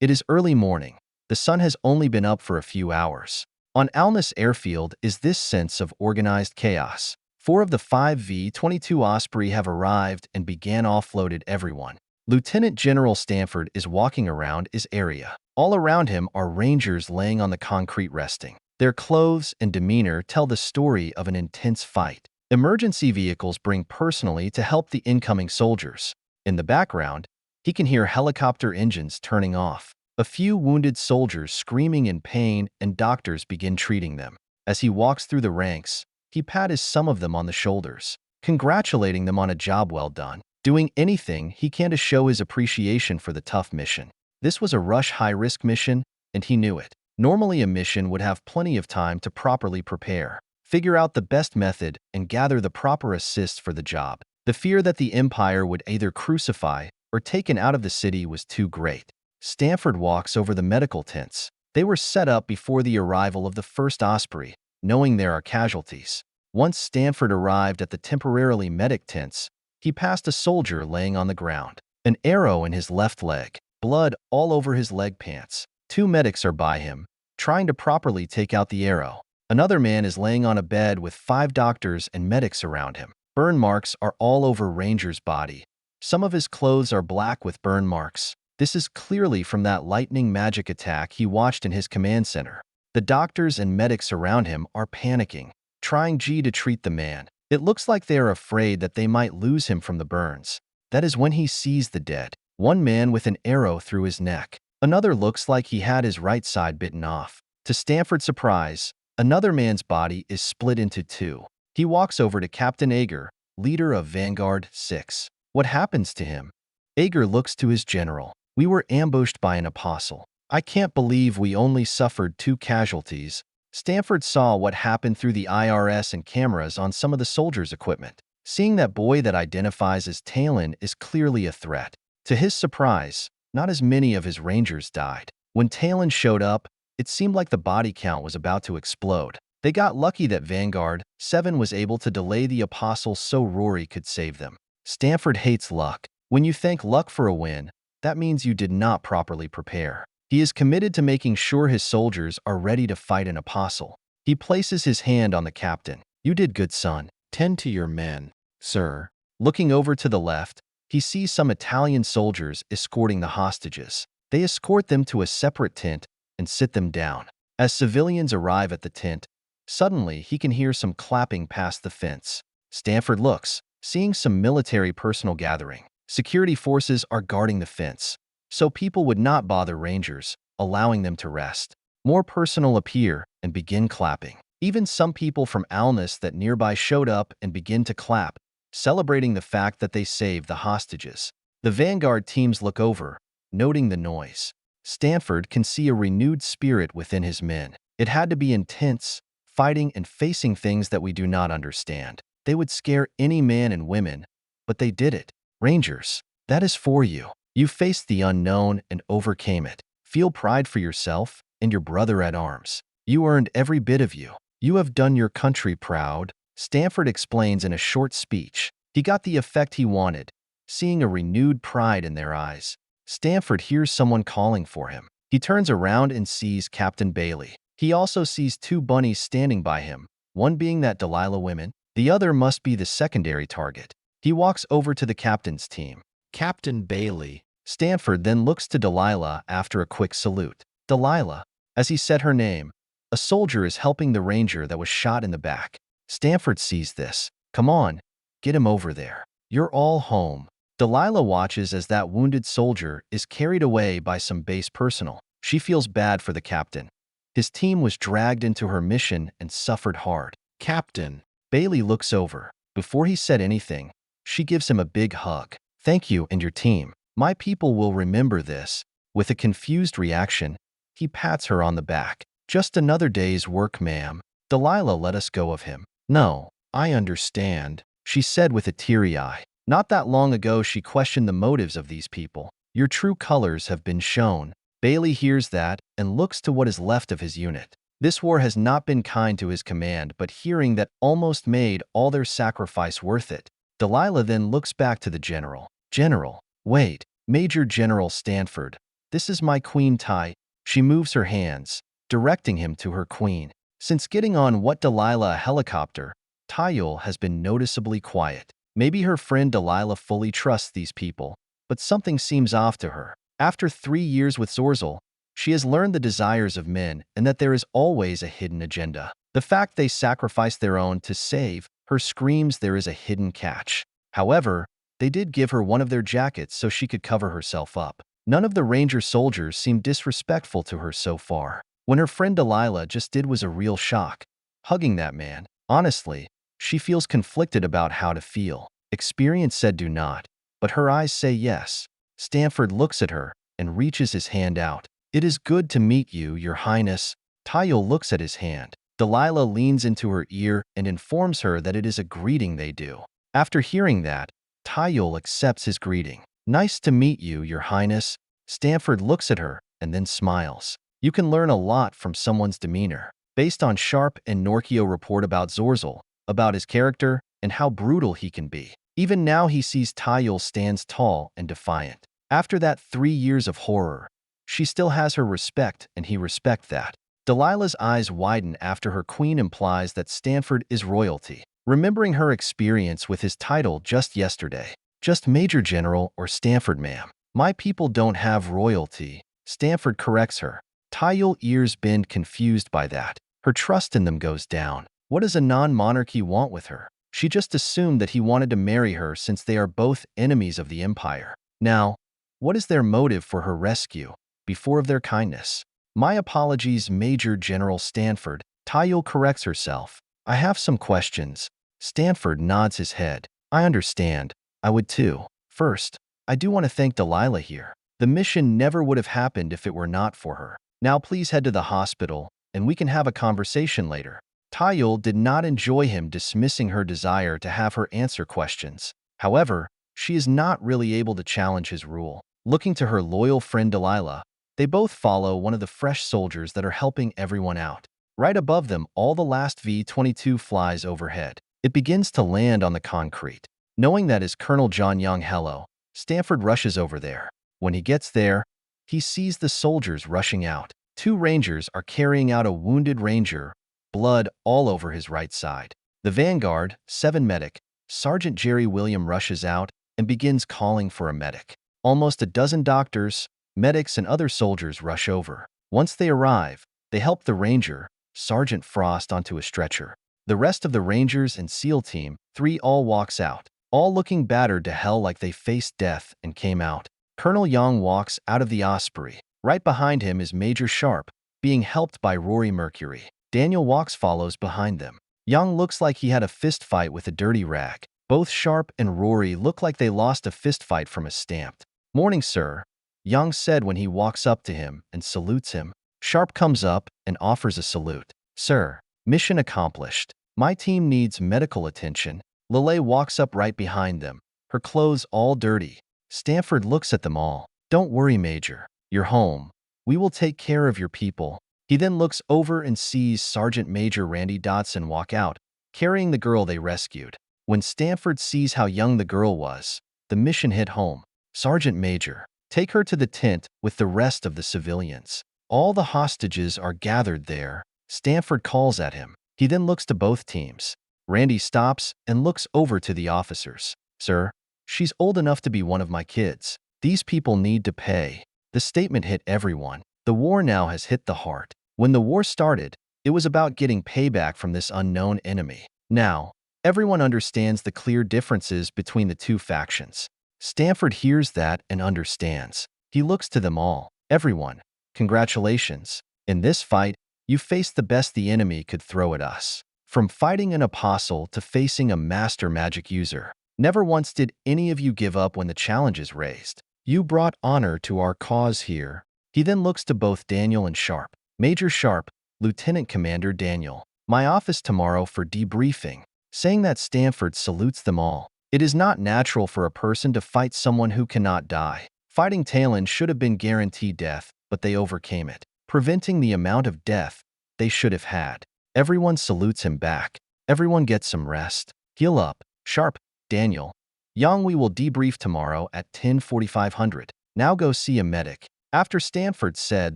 It is early morning. The sun has only been up for a few hours. On Alness Airfield is this sense of organized chaos. 4 of the 5 V-22 Osprey have arrived and began offloaded everyone. Lieutenant General Stanford is walking around his area. All around him are rangers laying on the concrete resting. Their clothes and demeanor tell the story of an intense fight. Emergency vehicles bring personally to help the incoming soldiers. In the background, he can hear helicopter engines turning off. A few wounded soldiers screaming in pain and doctors begin treating them. As he walks through the ranks, he pats some of them on the shoulders, congratulating them on a job well done, doing anything he can to show his appreciation for the tough mission. This was a rush high-risk mission, and he knew it. Normally a mission would have plenty of time to properly prepare, figure out the best method, and gather the proper assists for the job. The fear that the Empire would either crucify or taken out of the city was too great. Stanford walks over the medical tents. They were set up before the arrival of the first Osprey, knowing there are casualties. Once Stanford arrived at the temporarily medic tents, he passed a soldier laying on the ground. An arrow in his left leg, blood all over his leg pants. 2 medics are by him, trying to properly take out the arrow. Another man is laying on a bed with 5 doctors and medics around him. Burn marks are all over Ranger's body. Some of his clothes are black with burn marks. This is clearly from that lightning magic attack he watched in his command center. The doctors and medics around him are panicking, trying to treat the man. It looks like they are afraid that they might lose him from the burns. That is when he sees the dead. One man with an arrow through his neck. Another looks like he had his right side bitten off. To Stanford's surprise, another man's body is split into 2. He walks over to Captain Ager, leader of Vanguard 6. What happens to him? Ager looks to his general. We were ambushed by an apostle. I can't believe we only suffered 2 casualties. Stanford saw what happened through the IRS and cameras on some of the soldiers' equipment. Seeing that boy that identifies as Talon is clearly a threat. To his surprise, not as many of his rangers died. When Talon showed up, it seemed like the body count was about to explode. They got lucky that Vanguard 7 was able to delay the apostle so Rory could save them. Stanford hates luck. When you thank luck for a win, that means you did not properly prepare. He is committed to making sure his soldiers are ready to fight an apostle. He places his hand on the captain. You did good, son. Tend to your men, sir. Looking over to the left, he sees some Italian soldiers escorting the hostages. They escort them to a separate tent and sit them down. As civilians arrive at the tent, suddenly he can hear some clapping past the fence. Stanford looks, seeing some military personnel gathering. Security forces are guarding the fence, so people would not bother rangers, allowing them to rest. More personnel appear and begin clapping. Even some people from alness that nearby showed up and begin to clap, celebrating the fact that they saved the hostages. The Vanguard teams look over, noting the noise. Stanford can see a renewed spirit within his men. It had to be intense, fighting and facing things that we do not understand. They would scare any man and women, but they did it. Rangers, that is for you. You faced the unknown and overcame it. Feel pride for yourself and your brother at arms. You earned every bit of you. You have done your country proud. Stanford explains in a short speech. He got the effect he wanted, seeing a renewed pride in their eyes. Stanford hears someone calling for him. He turns around and sees Captain Bailey. He also sees 2 bunnies standing by him, one being that Delilah woman, the other must be the secondary target. He walks over to the captain's team. Captain Bailey. Stanford then looks to Delilah after a quick salute. Delilah. As he said her name, a soldier is helping the ranger that was shot in the back. Stanford sees this. Come on, get him over there. You're all home. Delilah watches as that wounded soldier is carried away by some base personnel. She feels bad for the captain. His team was dragged into her mission and suffered hard. Captain. Bailey looks over. Before he said anything, She gives him a big hug. Thank you and your team. My people will remember this. With a confused reaction, he pats her on the back. Just another day's work, ma'am. Delilah let us go of him. No, I understand, she said with a teary eye. Not that long ago she questioned the motives of these people. Your true colors have been shown. Bailey hears that and looks to what is left of his unit. This war has not been kind to his command, but hearing that almost made all their sacrifice worth it. Delilah then looks back to the general. General, wait, Major General Stanford. This is my Queen Tai. She moves her hands, directing him to her queen. Since getting on what Delilah a helicopter, Tayul has been noticeably quiet. Maybe her friend Delilah fully trusts these people, but something seems off to her. After 3 years with Zorzal, she has learned the desires of men and that there is always a hidden agenda. The fact they sacrifice their own to save her screams there is a hidden catch. However, they did give her one of their jackets so she could cover herself up. None of the Ranger soldiers seemed disrespectful to her so far. When her friend Delilah just did was a real shock. Hugging that man, honestly, she feels conflicted about how to feel. Experience said do not, but her eyes say yes. Stanford looks at her and reaches his hand out. It is good to meet you, Your Highness. Tayul looks at his hand. Delilah leans into her ear and informs her that it is a greeting they do. After hearing that, Tayul accepts his greeting. Nice to meet you, Your Highness. Stanford looks at her and then smiles. You can learn a lot from someone's demeanor. Based on Sharpe and Norkio report about Zorzal, about his character, and how brutal he can be. Even now he sees Tayul stands tall and defiant. After that 3 years of horror, she still has her respect and he respects that. Delilah's eyes widen after her queen implies that Stanford is royalty. Remembering her experience with his title just yesterday. Just Major General or Stanford, ma'am. My people don't have royalty. Stanford corrects her. Tayul ears bend confused by that. Her trust in them goes down. What does a non-monarchy want with her? She just assumed that he wanted to marry her since they are both enemies of the Empire. Now, what is their motive for her rescue? Before of their kindness. My apologies, Major General Stanford. Tayul corrects herself. I have some questions. Stanford nods his head. I understand. I would too. First, I do want to thank Delilah here. The mission never would have happened if it were not for her. Now please head to the hospital, and we can have a conversation later. Tayul did not enjoy him dismissing her desire to have her answer questions. However, she is not really able to challenge his rule. Looking to her loyal friend Delilah, they both follow one of the fresh soldiers that are helping everyone out. Right above them, all the last V-22 flies overhead. It begins to land on the concrete. Knowing that is Colonel John Young Hello, Stanford rushes over there. When he gets there, he sees the soldiers rushing out. 2 Rangers are carrying out a wounded Ranger, blood all over his right side. The Vanguard, 7 medic, Sergeant Jerry William rushes out and begins calling for a medic. Almost a dozen doctors, medics, and other soldiers rush over. Once they arrive, they help the Ranger, Sergeant Frost, onto a stretcher. The rest of the Rangers and SEAL Team 3 all walks out, all looking battered to hell like they faced death and came out. Colonel Young walks out of the Osprey. Right behind him is Major Sharpe, being helped by Rory Mercury. Daniel Walks follows behind them. Young looks like he had a fist fight with a dirty rag. Both Sharpe and Rory look like they lost a fist fight from a stamped. Morning, sir, Young said when he walks up to him and salutes him. Sharpe comes up and offers a salute. Sir, mission accomplished. My team needs medical attention. Lelei walks up right behind them, her clothes all dirty. Stanford looks at them all. Don't worry, Major. You're home. We will take care of your people. He then looks over and sees Sergeant Major Randy Dotson walk out, carrying the girl they rescued. When Stanford sees how young the girl was, the mission hit home. Sergeant Major, take her to the tent with the rest of the civilians. All the hostages are gathered there. Stanford calls at him. He then looks to both teams. Randy stops and looks over to the officers. Sir, she's old enough to be one of my kids. These people need to pay. The statement hit everyone. The war now has hit the heart. When the war started, it was about getting payback from this unknown enemy. Now, everyone understands the clear differences between the 2 factions. Stanford hears that and understands. He looks to them all. Everyone, congratulations. In this fight, you faced the best the enemy could throw at us. From fighting an apostle to facing a master magic user. Never once did any of you give up when the challenge is raised. You brought honor to our cause here." He then looks to both Daniel and Sharpe. "Major Sharpe, Lieutenant Commander Daniel, my office tomorrow for debriefing." Saying that, Stanford salutes them all. It is not natural for a person to fight someone who cannot die. Fighting Talon should have been guaranteed death, but they overcame it, preventing the amount of death they should have had. Everyone salutes him back. Everyone gets some rest. Heal up. Sharpe, Daniel, Young, we will debrief tomorrow at 10:4500. Now go see a medic. After Stanford said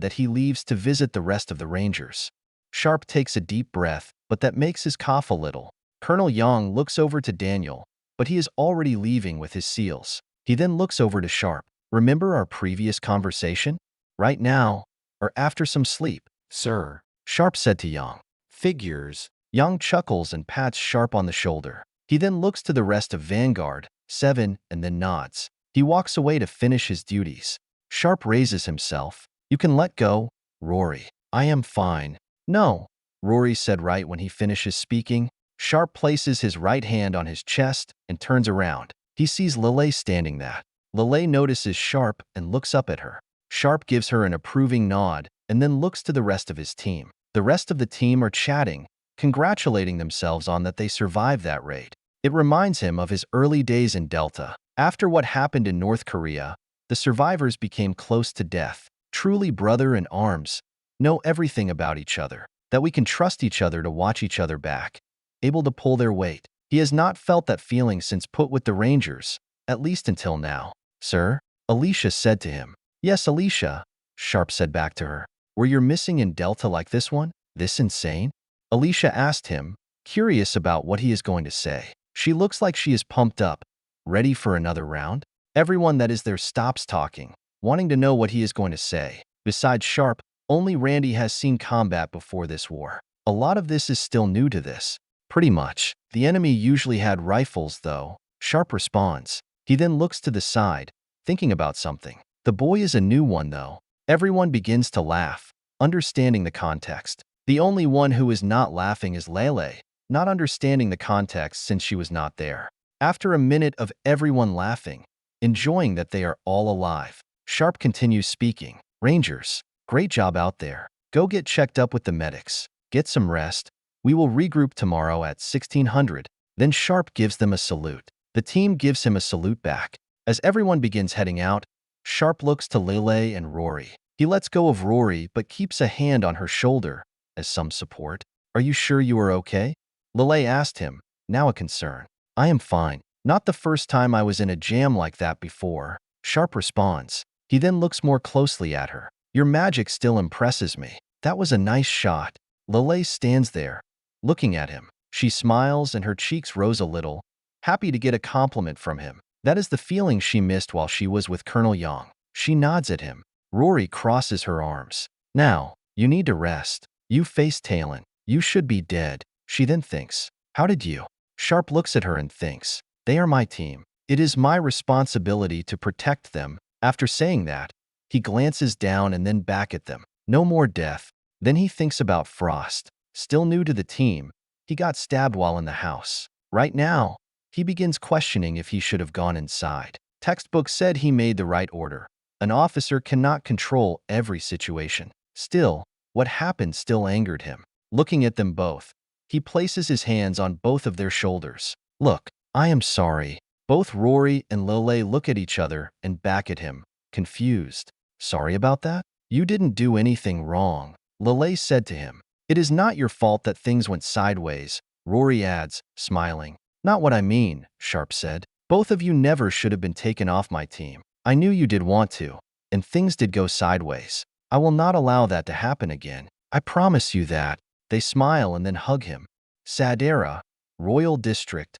that he leaves to visit the rest of the Rangers. Sharpe takes a deep breath, but that makes his cough a little. Colonel Young looks over to Daniel, but he is already leaving with his SEALs. He then looks over to Sharpe. "Remember our previous conversation? Right now, or after some sleep?" "Sir," Sharpe said to Young. "Figures." Young chuckles and pats Sharpe on the shoulder. He then looks to the rest of Vanguard, 7, and then nods. He walks away to finish his duties. Sharpe raises himself. "You can let go, Rory. I am fine." "No," Rory said right when he finishes speaking. Sharpe places his right hand on his chest and turns around. He sees Lelei standing there. Lelei notices Sharpe and looks up at her. Sharpe gives her an approving nod and then looks to the rest of his team. The rest of the team are chatting, congratulating themselves on that they survived that raid. It reminds him of his early days in Delta. After what happened in North Korea, the survivors became close to death, truly brother in arms, know everything about each other, that we can trust each other to watch each other back, able to pull their weight. He has not felt that feeling since put with the Rangers, at least until now. "Sir?" Alicia said to him. "Yes, Alicia," Sharpe said back to her. "Were you missing in Delta like this one? This insane?" Alicia asked him, curious about what he is going to say. She looks like she is pumped up, ready for another round. Everyone that is there stops talking, wanting to know what he is going to say. Besides Sharpe, only Randy has seen combat before this war. A lot of this is still new to this. Pretty much. The enemy usually had rifles, though. Sharpe responds. He then looks to the side, thinking about something. The boy is a new one, though. Everyone begins to laugh, understanding the context. The only one who is not laughing is Lelei, not understanding the context since she was not there. After a minute of everyone laughing, enjoying that they are all alive, Sharpe continues speaking. "Rangers, great job out there. Go get checked up with the medics. Get some rest. We will regroup tomorrow at 1600. Then Sharpe gives them a salute. The team gives him a salute back. As everyone begins heading out, Sharpe looks to Lelei and Rory. He lets go of Rory but keeps a hand on her shoulder as some support. "Are you sure you are okay?" Lelei asked him, now a concern. "I am fine. Not the first time I was in a jam like that before," Sharpe responds. He then looks more closely at her. "Your magic still impresses me. That was a nice shot." Lelei stands there, looking at him. She smiles and her cheeks rose a little, happy to get a compliment from him. That is the feeling she missed while she was with Colonel Young. She nods at him. Rory crosses her arms. "Now, you need to rest. You faced Talon. You should be dead." She then thinks, "How did you?" Sharpe looks at her and thinks, "They are my team. It is my responsibility to protect them." After saying that, he glances down and then back at them. No more death. Then he thinks about Frost. Still new to the team, he got stabbed while in the house. Right now, he begins questioning if he should have gone inside. Textbook said he made the right order. An officer cannot control every situation. Still, what happened still angered him. Looking at them both, he places his hands on both of their shoulders. "Look, I am sorry." Both Rory and Lelei look at each other and back at him, confused. "Sorry about that? You didn't do anything wrong," Lelei said to him. "It is not your fault that things went sideways," Rory adds, smiling. "Not what I mean," Sharpe said. "Both of you never should have been taken off my team. I knew you did want to, and things did go sideways. I will not allow that to happen again. I promise you that." They smile and then hug him. Sadera, Royal District,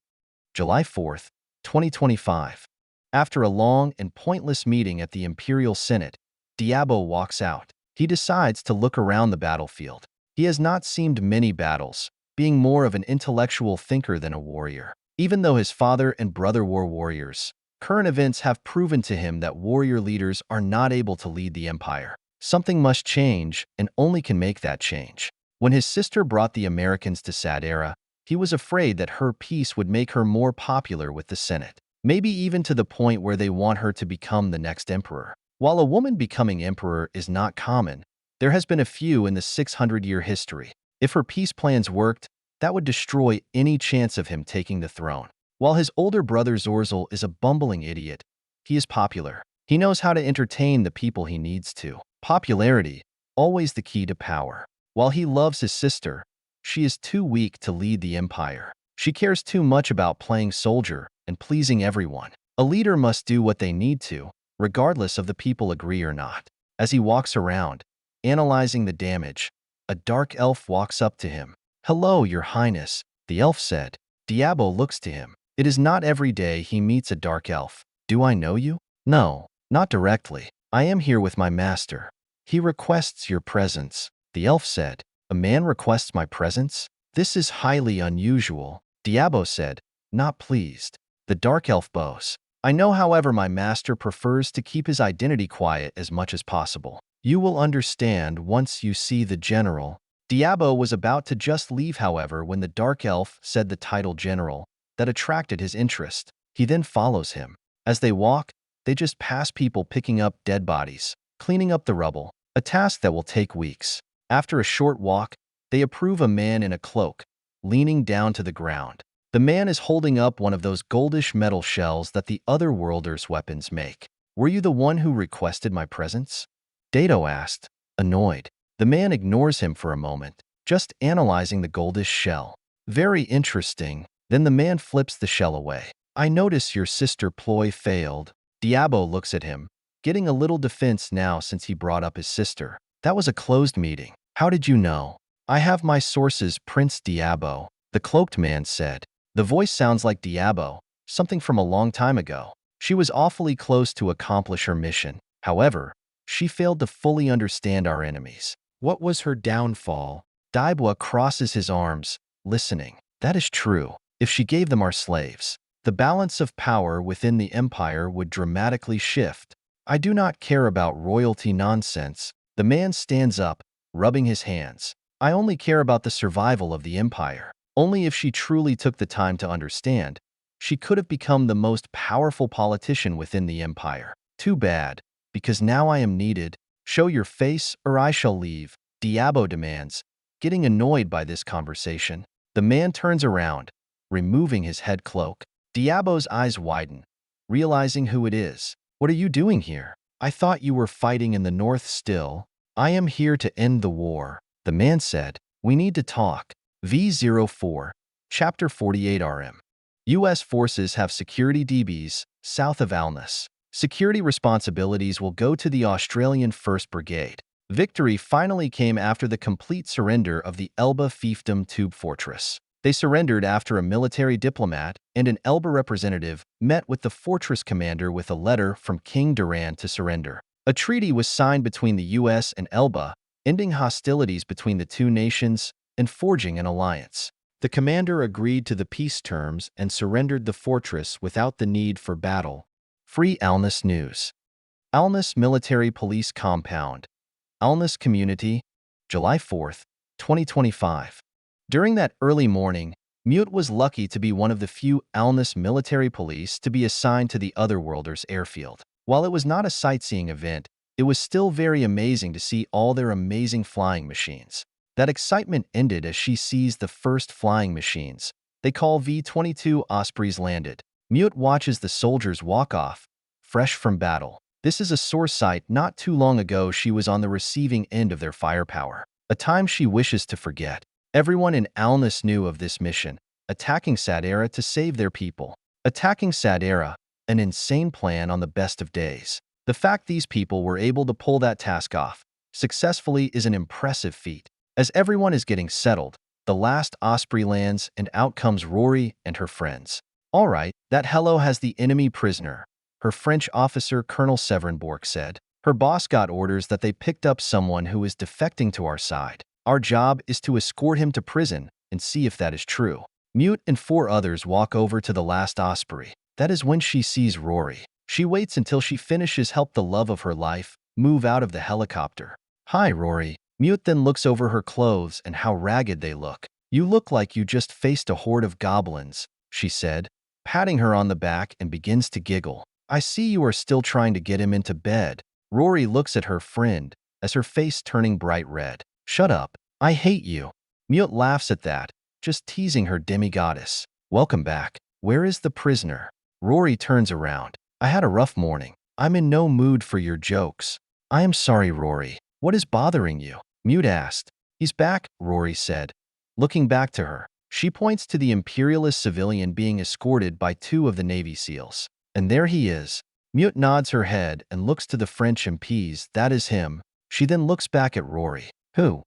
July 4th, 2025. After a long and pointless meeting at the Imperial Senate, Diabo walks out. He decides to look around the battlefield. He has not seen many battles, being more of an intellectual thinker than a warrior. Even though his father and brother were warriors, current events have proven to him that warrior leaders are not able to lead the empire. Something must change and only can make that change. When his sister brought the Americans to Sadera, He was afraid that her peace would make her more popular with the Senate, maybe even to the point where they want her to become the next emperor. While a woman becoming emperor is not common, there has been a few in the 600-year history. If her peace plans worked, that would destroy any chance of him taking the throne. While his older brother Zorzel is a bumbling idiot, he is popular. He knows how to entertain the people he needs to. Popularity, always the key to power. While he loves his sister, she is too weak to lead the empire. She cares too much about playing soldier and pleasing everyone. A leader must do what they need to, regardless of the people agree or not. As he walks around, analyzing the damage, a dark elf walks up to him. "Hello, your highness," the elf said. Diabo looks to him. It is not every day he meets a dark elf. "Do I know you?" "No, not directly. I am here with my master. He requests your presence," the elf said. "A man requests my presence? This is highly unusual," Diabo said, not pleased. The dark elf bows. "I know, however, my master prefers to keep his identity quiet as much as possible. You will understand once you see the general." Diabo was about to just leave, however, when the dark elf said the title general that attracted his interest. He then follows him. As they walk, they just pass people picking up dead bodies, cleaning up the rubble, a task that will take weeks. After a short walk, they approve a man in a cloak, leaning down to the ground. The man is holding up one of those goldish metal shells that the otherworlders' weapons make. "Were you the one who requested my presence?" Dato asked, annoyed. The man ignores him for a moment, just analyzing the goldish shell. "Very interesting." Then the man flips the shell away. "I notice your sister ploy failed." Diabo looks at him, getting a little defense now since he brought up his sister. "That was a closed meeting. How did you know?" "I have my sources, Prince Diabo," the cloaked man said. The voice sounds like Diabo, something from a long time ago. She was awfully close to accomplish her mission. However, she failed to fully understand our enemies. What was her downfall? Diabo crosses his arms, listening. "That is true. If she gave them our slaves, the balance of power within the empire would dramatically shift. I do not care about royalty nonsense." The man stands up, rubbing his hands. "I only care about the survival of the empire." Only if she truly took the time to understand, she could have become the most powerful politician within the empire. "Too bad, because now I am needed. Show your face or I shall leave," Diabo demands, getting annoyed by this conversation. The man turns around, removing his head cloak. Diabo's eyes widen, realizing who it is. "What are you doing here? I thought you were fighting in the north still." "I am here to end the war," the man said. "We need to talk." V04, Chapter 48 RM. U.S. forces have security DBs south of Alness. Security responsibilities will go to the Australian 1st Brigade. Victory finally came after the complete surrender of the Elba fiefdom Tube Fortress. They surrendered after a military diplomat and an Elba representative met with the fortress commander with a letter from King Duran to surrender. A treaty was signed between the U.S. and Elba, ending hostilities between the two nations and forging an alliance. The commander agreed to the peace terms and surrendered the fortress without the need for battle. Free Alness News. Alness Military Police Compound. Alness Community, July 4, 2025. During that early morning, Mute was lucky to be one of the few Alness military police to be assigned to the Otherworlders airfield. While it was not a sightseeing event, it was still very amazing to see all their amazing flying machines. That excitement ended as she sees the first flying machines. They call V-22 Ospreys landed. Mute watches the soldiers walk off, fresh from battle. This is a sore sight. Not too long ago she was on the receiving end of their firepower, a time she wishes to forget. Everyone in Alness knew of this mission, attacking Sadera to save their people. Attacking Sadera, an insane plan on the best of days. The fact these people were able to pull that task off successfully is an impressive feat. As everyone is getting settled, the last Osprey lands and out comes Rory and her friends. "All right, that hello has the enemy prisoner," her French officer Colonel Severinborg said. "Her boss got orders that they picked up someone who is defecting to our side. Our job is to escort him to prison and see if that is true." Mute and 4 others walk over to the last Osprey. That is when she sees Rory. She waits until she finishes help the love of her life move out of the helicopter. "Hi, Rory." Mute then looks over her clothes and how ragged they look. You look like you just faced a horde of goblins, she said, patting her on the back and begins to giggle. I see you are still trying to get him into bed. Rory looks at her friend, as her face turning bright red. Shut up. I hate you. Mute laughs at that, just teasing her demigoddess. Welcome back. Where is the prisoner? Rory turns around. I had a rough morning. I'm in no mood for your jokes. I am sorry, Rory. What is bothering you? Mute asked. He's back, Rory said. Looking back to her, she points to the imperialist civilian being escorted by 2 of the Navy SEALs. And there he is. Mute nods her head and looks to the French MPs. That is him. She then looks back at Rory. Who?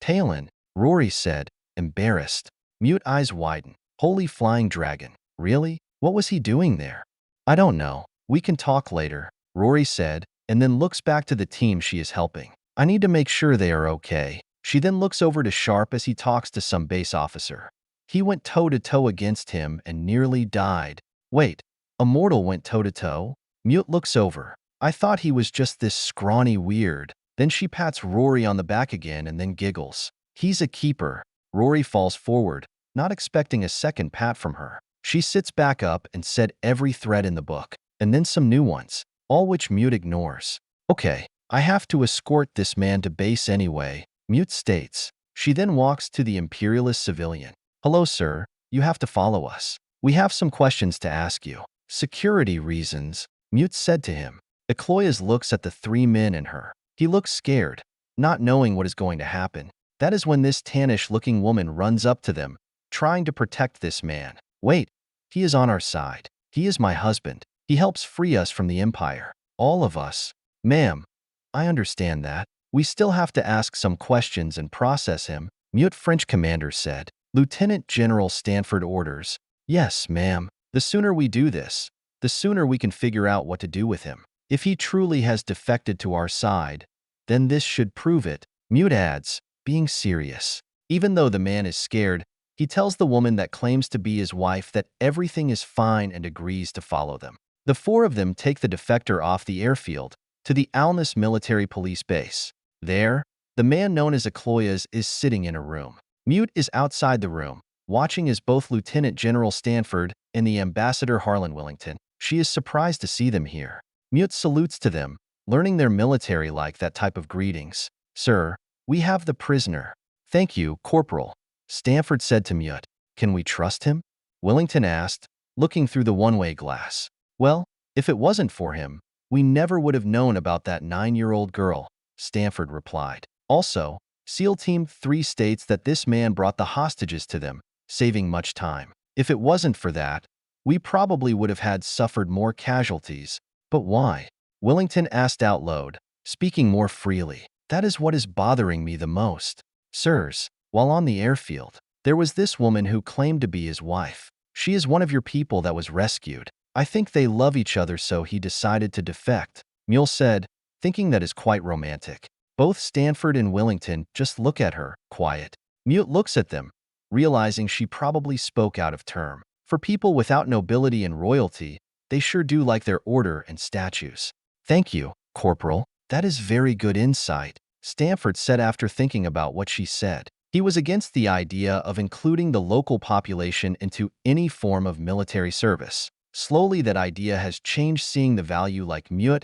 Talon, Rory said, embarrassed. Mute eyes widen. Holy flying dragon. Really? What was he doing there? I don't know. We can talk later, Rory said, and then looks back to the team she is helping. I need to make sure they are okay. She then looks over to Sharpe as he talks to some base officer. He went toe-to-toe against him and nearly died. Wait, a mortal went toe-to-toe? Mute looks over. I thought he was just this scrawny weird. Then she pats Rory on the back again and then giggles. He's a keeper. Rory falls forward, not expecting a second pat from her. She sits back up and said every thread in the book, and then some new ones, all which Mute ignores. Okay, I have to escort this man to base anyway, Mute states. She then walks to the imperialist civilian. Hello, sir. You have to follow us. We have some questions to ask you. Security reasons, Mute said to him. Elias looks at the 3 men and her. He looks scared, not knowing what is going to happen. That is when this tannish-looking woman runs up to them, trying to protect this man. Wait, he is on our side. He is my husband. He helps free us from the Empire. All of us. Ma'am, I understand that. We still have to ask some questions and process him, Mute French commander said. Lieutenant General Stanford orders. Yes, ma'am. The sooner we do this, the sooner we can figure out what to do with him. If he truly has defected to our side, then this should prove it, Mute adds, being serious. Even though the man is scared, he tells the woman that claims to be his wife that everything is fine and agrees to follow them. The 4 of them take the defector off the airfield to the alness military police base. There, the man known as Elias is sitting in a room. Mute is outside the room, watching as both Lieutenant General Stanford and the Ambassador Harlan Wellington. She is surprised to see them here. Mute salutes to them, learning their military like that type of greetings. Sir, we have the prisoner. Thank you, Corporal, Stanford said to Mute. Can we trust him? Wellington asked, looking through the one-way glass. Well, if it wasn't for him, we never would have known about that 9-year-old girl, Stanford replied. Also, SEAL Team 3 states that this man brought the hostages to them, saving much time. If it wasn't for that, we probably would have had suffered more casualties. But why? Wellington asked out loud, speaking more freely. That is what is bothering me the most. Sirs, while on the airfield, there was this woman who claimed to be his wife. She is one of your people that was rescued. I think they love each other, so he decided to defect, Mule said, thinking that is quite romantic. Both Stanford and Wellington just look at her, quiet. Mute looks at them, realizing she probably spoke out of term. For people without nobility and royalty, they sure do like their order and statues. Thank you, Corporal. That is very good insight, Stanford said after thinking about what she said. He was against the idea of including the local population into any form of military service. Slowly that idea has changed, seeing the value like Mute,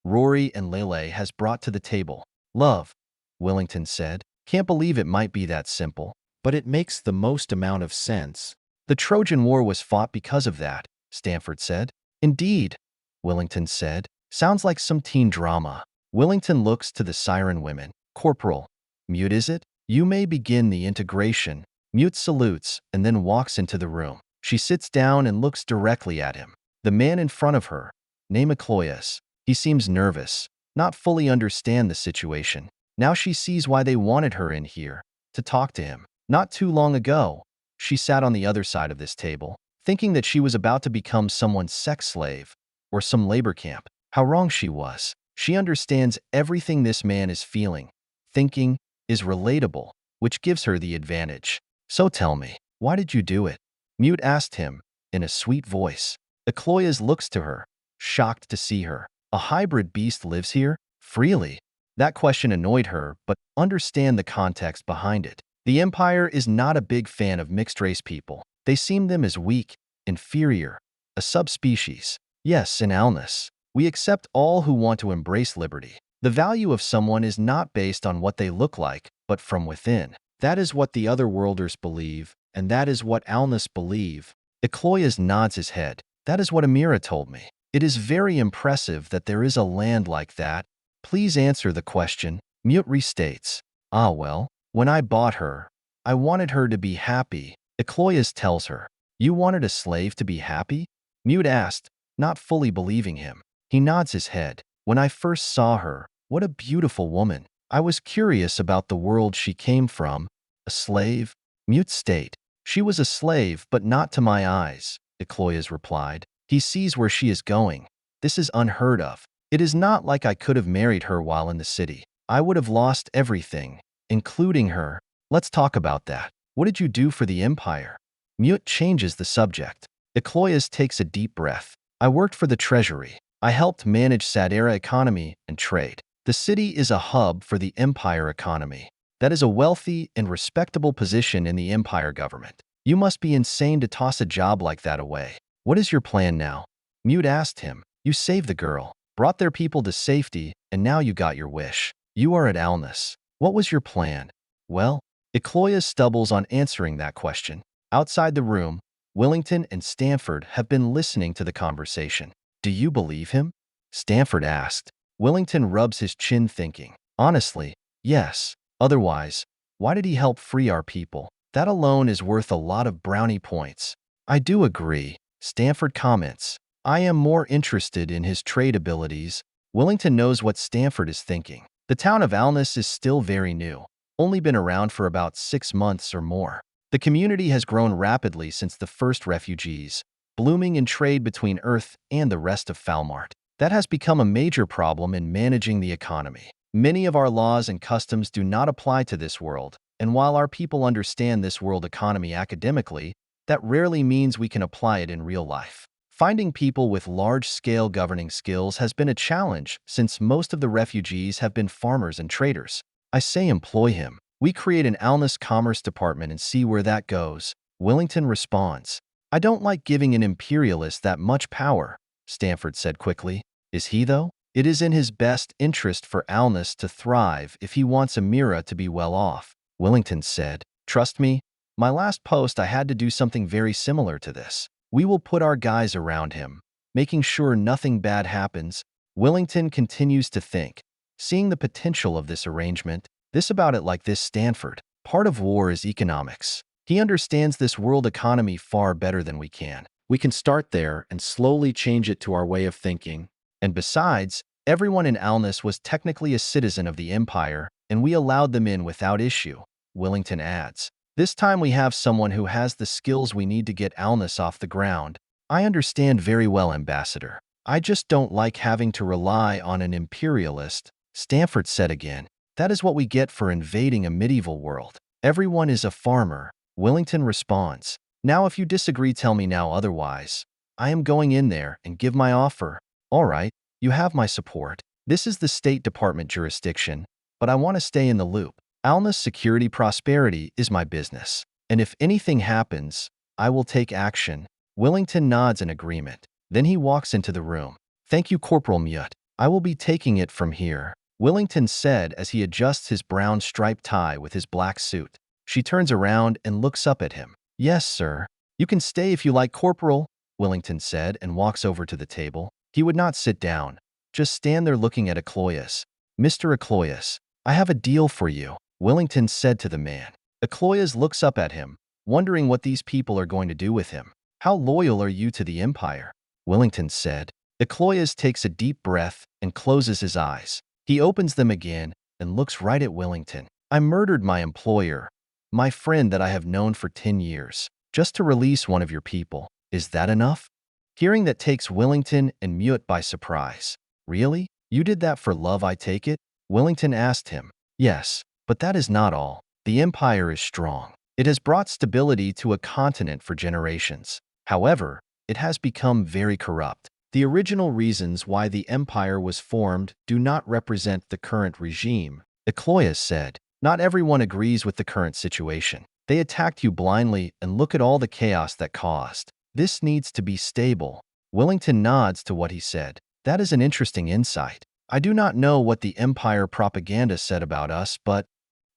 Rory, and Lelei has brought to the table. Love, Wellington said. Can't believe it might be that simple, but it makes the most amount of sense. The Trojan War was fought because of that, Stanford said. Indeed, Wellington said. Sounds like some teen drama. Wellington looks to the siren women. Corporal, Mute is it? You may begin the integration. Mute salutes and then walks into the room. She sits down and looks directly at him. The man in front of her, named Elias. He seems nervous, not fully understand the situation. Now she sees why they wanted her in here, to talk to him. Not too long ago, she sat on the other side of this table, thinking that she was about to become someone's sex slave or some labor camp. How wrong she was. She understands everything this man is feeling, thinking, is relatable, which gives her the advantage. So tell me, why did you do it? Mute asked him, in a sweet voice. Elias looks to her, shocked to see her. A hybrid beast lives here? Freely? That question annoyed her, but understand the context behind it. The Empire is not a big fan of mixed-race people. They seem them as weak, inferior, a subspecies. Yes, in alness, we accept all who want to embrace liberty. The value of someone is not based on what they look like, but from within. That is what the otherworlders believe, and that is what alness believe. Ecloias nods his head. That is what Amira told me. It is very impressive that there is a land like that. Please answer the question. Mute restates. Ah well, when I bought her, I wanted her to be happy. Ecloias tells her. You wanted a slave to be happy? Mute asked, not fully believing him. He nods his head. When I first saw her, what a beautiful woman. I was curious about the world she came from. A slave? Mute state. She was a slave, but not to my eyes, Ecloias replied. He sees where she is going. This is unheard of. It is not like I could have married her while in the city. I would have lost everything, including her. Let's talk about that. What did you do for the Empire? Mute changes the subject. Ecloias takes a deep breath. I worked for the treasury. I helped manage sadera economy and trade. The city is a hub for the Empire economy. That is a wealthy and respectable position in the Empire government. You must be insane to toss a job like that away. What is your plan now? Mute asked him. You saved the girl, brought their people to safety, and now you got your wish. You are at alness. What was your plan? Well, Ecloias stumbles on answering that question. Outside the room, Willington and Stanford have been listening to the conversation. Do you believe him? Stanford asked. Willington rubs his chin thinking. Honestly, yes. Otherwise, why did he help free our people? That alone is worth a lot of brownie points. I do agree, Stanford comments. I am more interested in his trade abilities. Willington knows what Stanford is thinking. The town of alness is still very new, only been around for about 6 months or more. The community has grown rapidly since the first refugees, blooming in trade between Earth and the rest of Falmart. That has become a major problem in managing the economy. Many of our laws and customs do not apply to this world, and while our people understand this world economy academically, that rarely means we can apply it in real life. Finding people with large-scale governing skills has been a challenge since most of the refugees have been farmers and traders. I say employ him. We create an alness commerce department and see where that goes. Willington responds. I don't like giving an imperialist that much power, Stanford said quickly. Is he, though? It is in his best interest for alness to thrive if he wants Amira to be well off, Willington said. Trust me, my last post I had to do something very similar to this. We will put our guys around him, making sure nothing bad happens. Willington continues to think, seeing the potential of this arrangement. This about it like this, Stanford. Part of war is economics. He understands this world economy far better than we can. We can start there and slowly change it to our way of thinking. And besides, everyone in alness was technically a citizen of the Empire, and we allowed them in without issue, Willington adds. This time we have someone who has the skills we need to get alness off the ground. I understand very well, Ambassador. I just don't like having to rely on an imperialist, Stanford said again. That is what we get for invading a medieval world. Everyone is a farmer, Willington responds. Now if you disagree, tell me now, otherwise. I am going in there and give my offer. All right, you have my support. This is the State Department jurisdiction, but I want to stay in the loop. Alness security prosperity is my business, and if anything happens, I will take action. Willington nods in agreement. Then he walks into the room. Thank you, Corporal Mute. I will be taking it from here, Willington said as he adjusts his brown striped tie with his black suit. She turns around and looks up at him. Yes, sir. You can stay if you like, Corporal, Willington said and walks over to the table. He would not sit down, just stand there looking at Ecloias. Mr. Ecloias, I have a deal for you, Willington said to the man. Ecloias looks up at him, wondering what these people are going to do with him. How loyal are you to the Empire? Willington said. Ecloias takes a deep breath and closes his eyes. He opens them again and looks right at Willington. I murdered my employer, my friend that I have known for 10 years, just to release one of your people. Is that enough? Hearing that takes Willington and Mute by surprise. Really? You did that for love, I take it? Willington asked him. Yes, but that is not all. The Empire is strong. It has brought stability to a continent for generations. However, it has become very corrupt. The original reasons why the Empire was formed do not represent the current regime, Ecloias said. Not everyone agrees with the current situation. They attacked you blindly, and look at all the chaos that caused. This needs to be stable. Wellington nods to what he said. That is an interesting insight. I do not know what the Empire propaganda said about us, but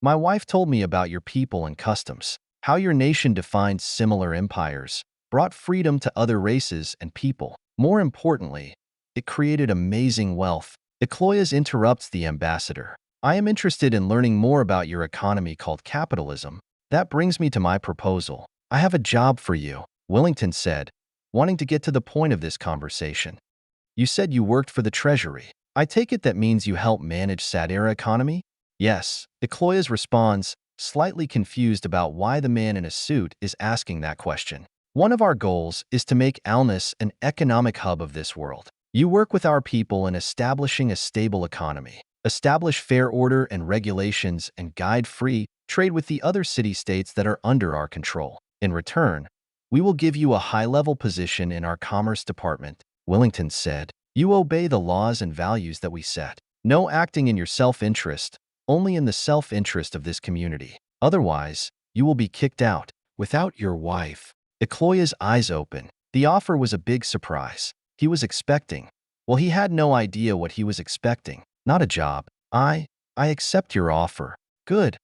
my wife told me about your people and customs, how your nation defined similar empires, brought freedom to other races and people. More importantly, it created amazing wealth. Ecloias interrupts the ambassador. I am interested in learning more about your economy called capitalism. That brings me to my proposal. I have a job for you, Wellington said, wanting to get to the point of this conversation. You said you worked for the Treasury. I take it that means you help manage sadera economy? Yes, Ecloias responds, slightly confused about why the man in a suit is asking that question. One of our goals is to make alness an economic hub of this world. You work with our people in establishing a stable economy, establish fair order and regulations, and guide free trade with the other city-states that are under our control. In return, we will give you a high-level position in our Commerce Department, Wellington said. You obey the laws and values that we set. No acting in your self-interest, only in the self-interest of this community. Otherwise, you will be kicked out. Without your wife. Ecloia's eyes open. The offer was a big surprise. He was expecting. Well, he had no idea what he was expecting. Not a job. I accept your offer. Good,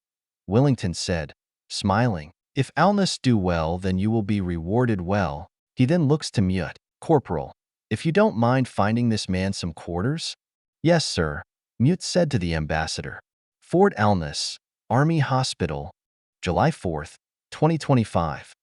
Wellington said, smiling. If alness do well, then you will be rewarded well. He then looks to Mute. Corporal, if you don't mind finding this man some quarters? Yes, sir, Mute said to the ambassador. Fort Alness, Army Hospital, July 4th, 2025.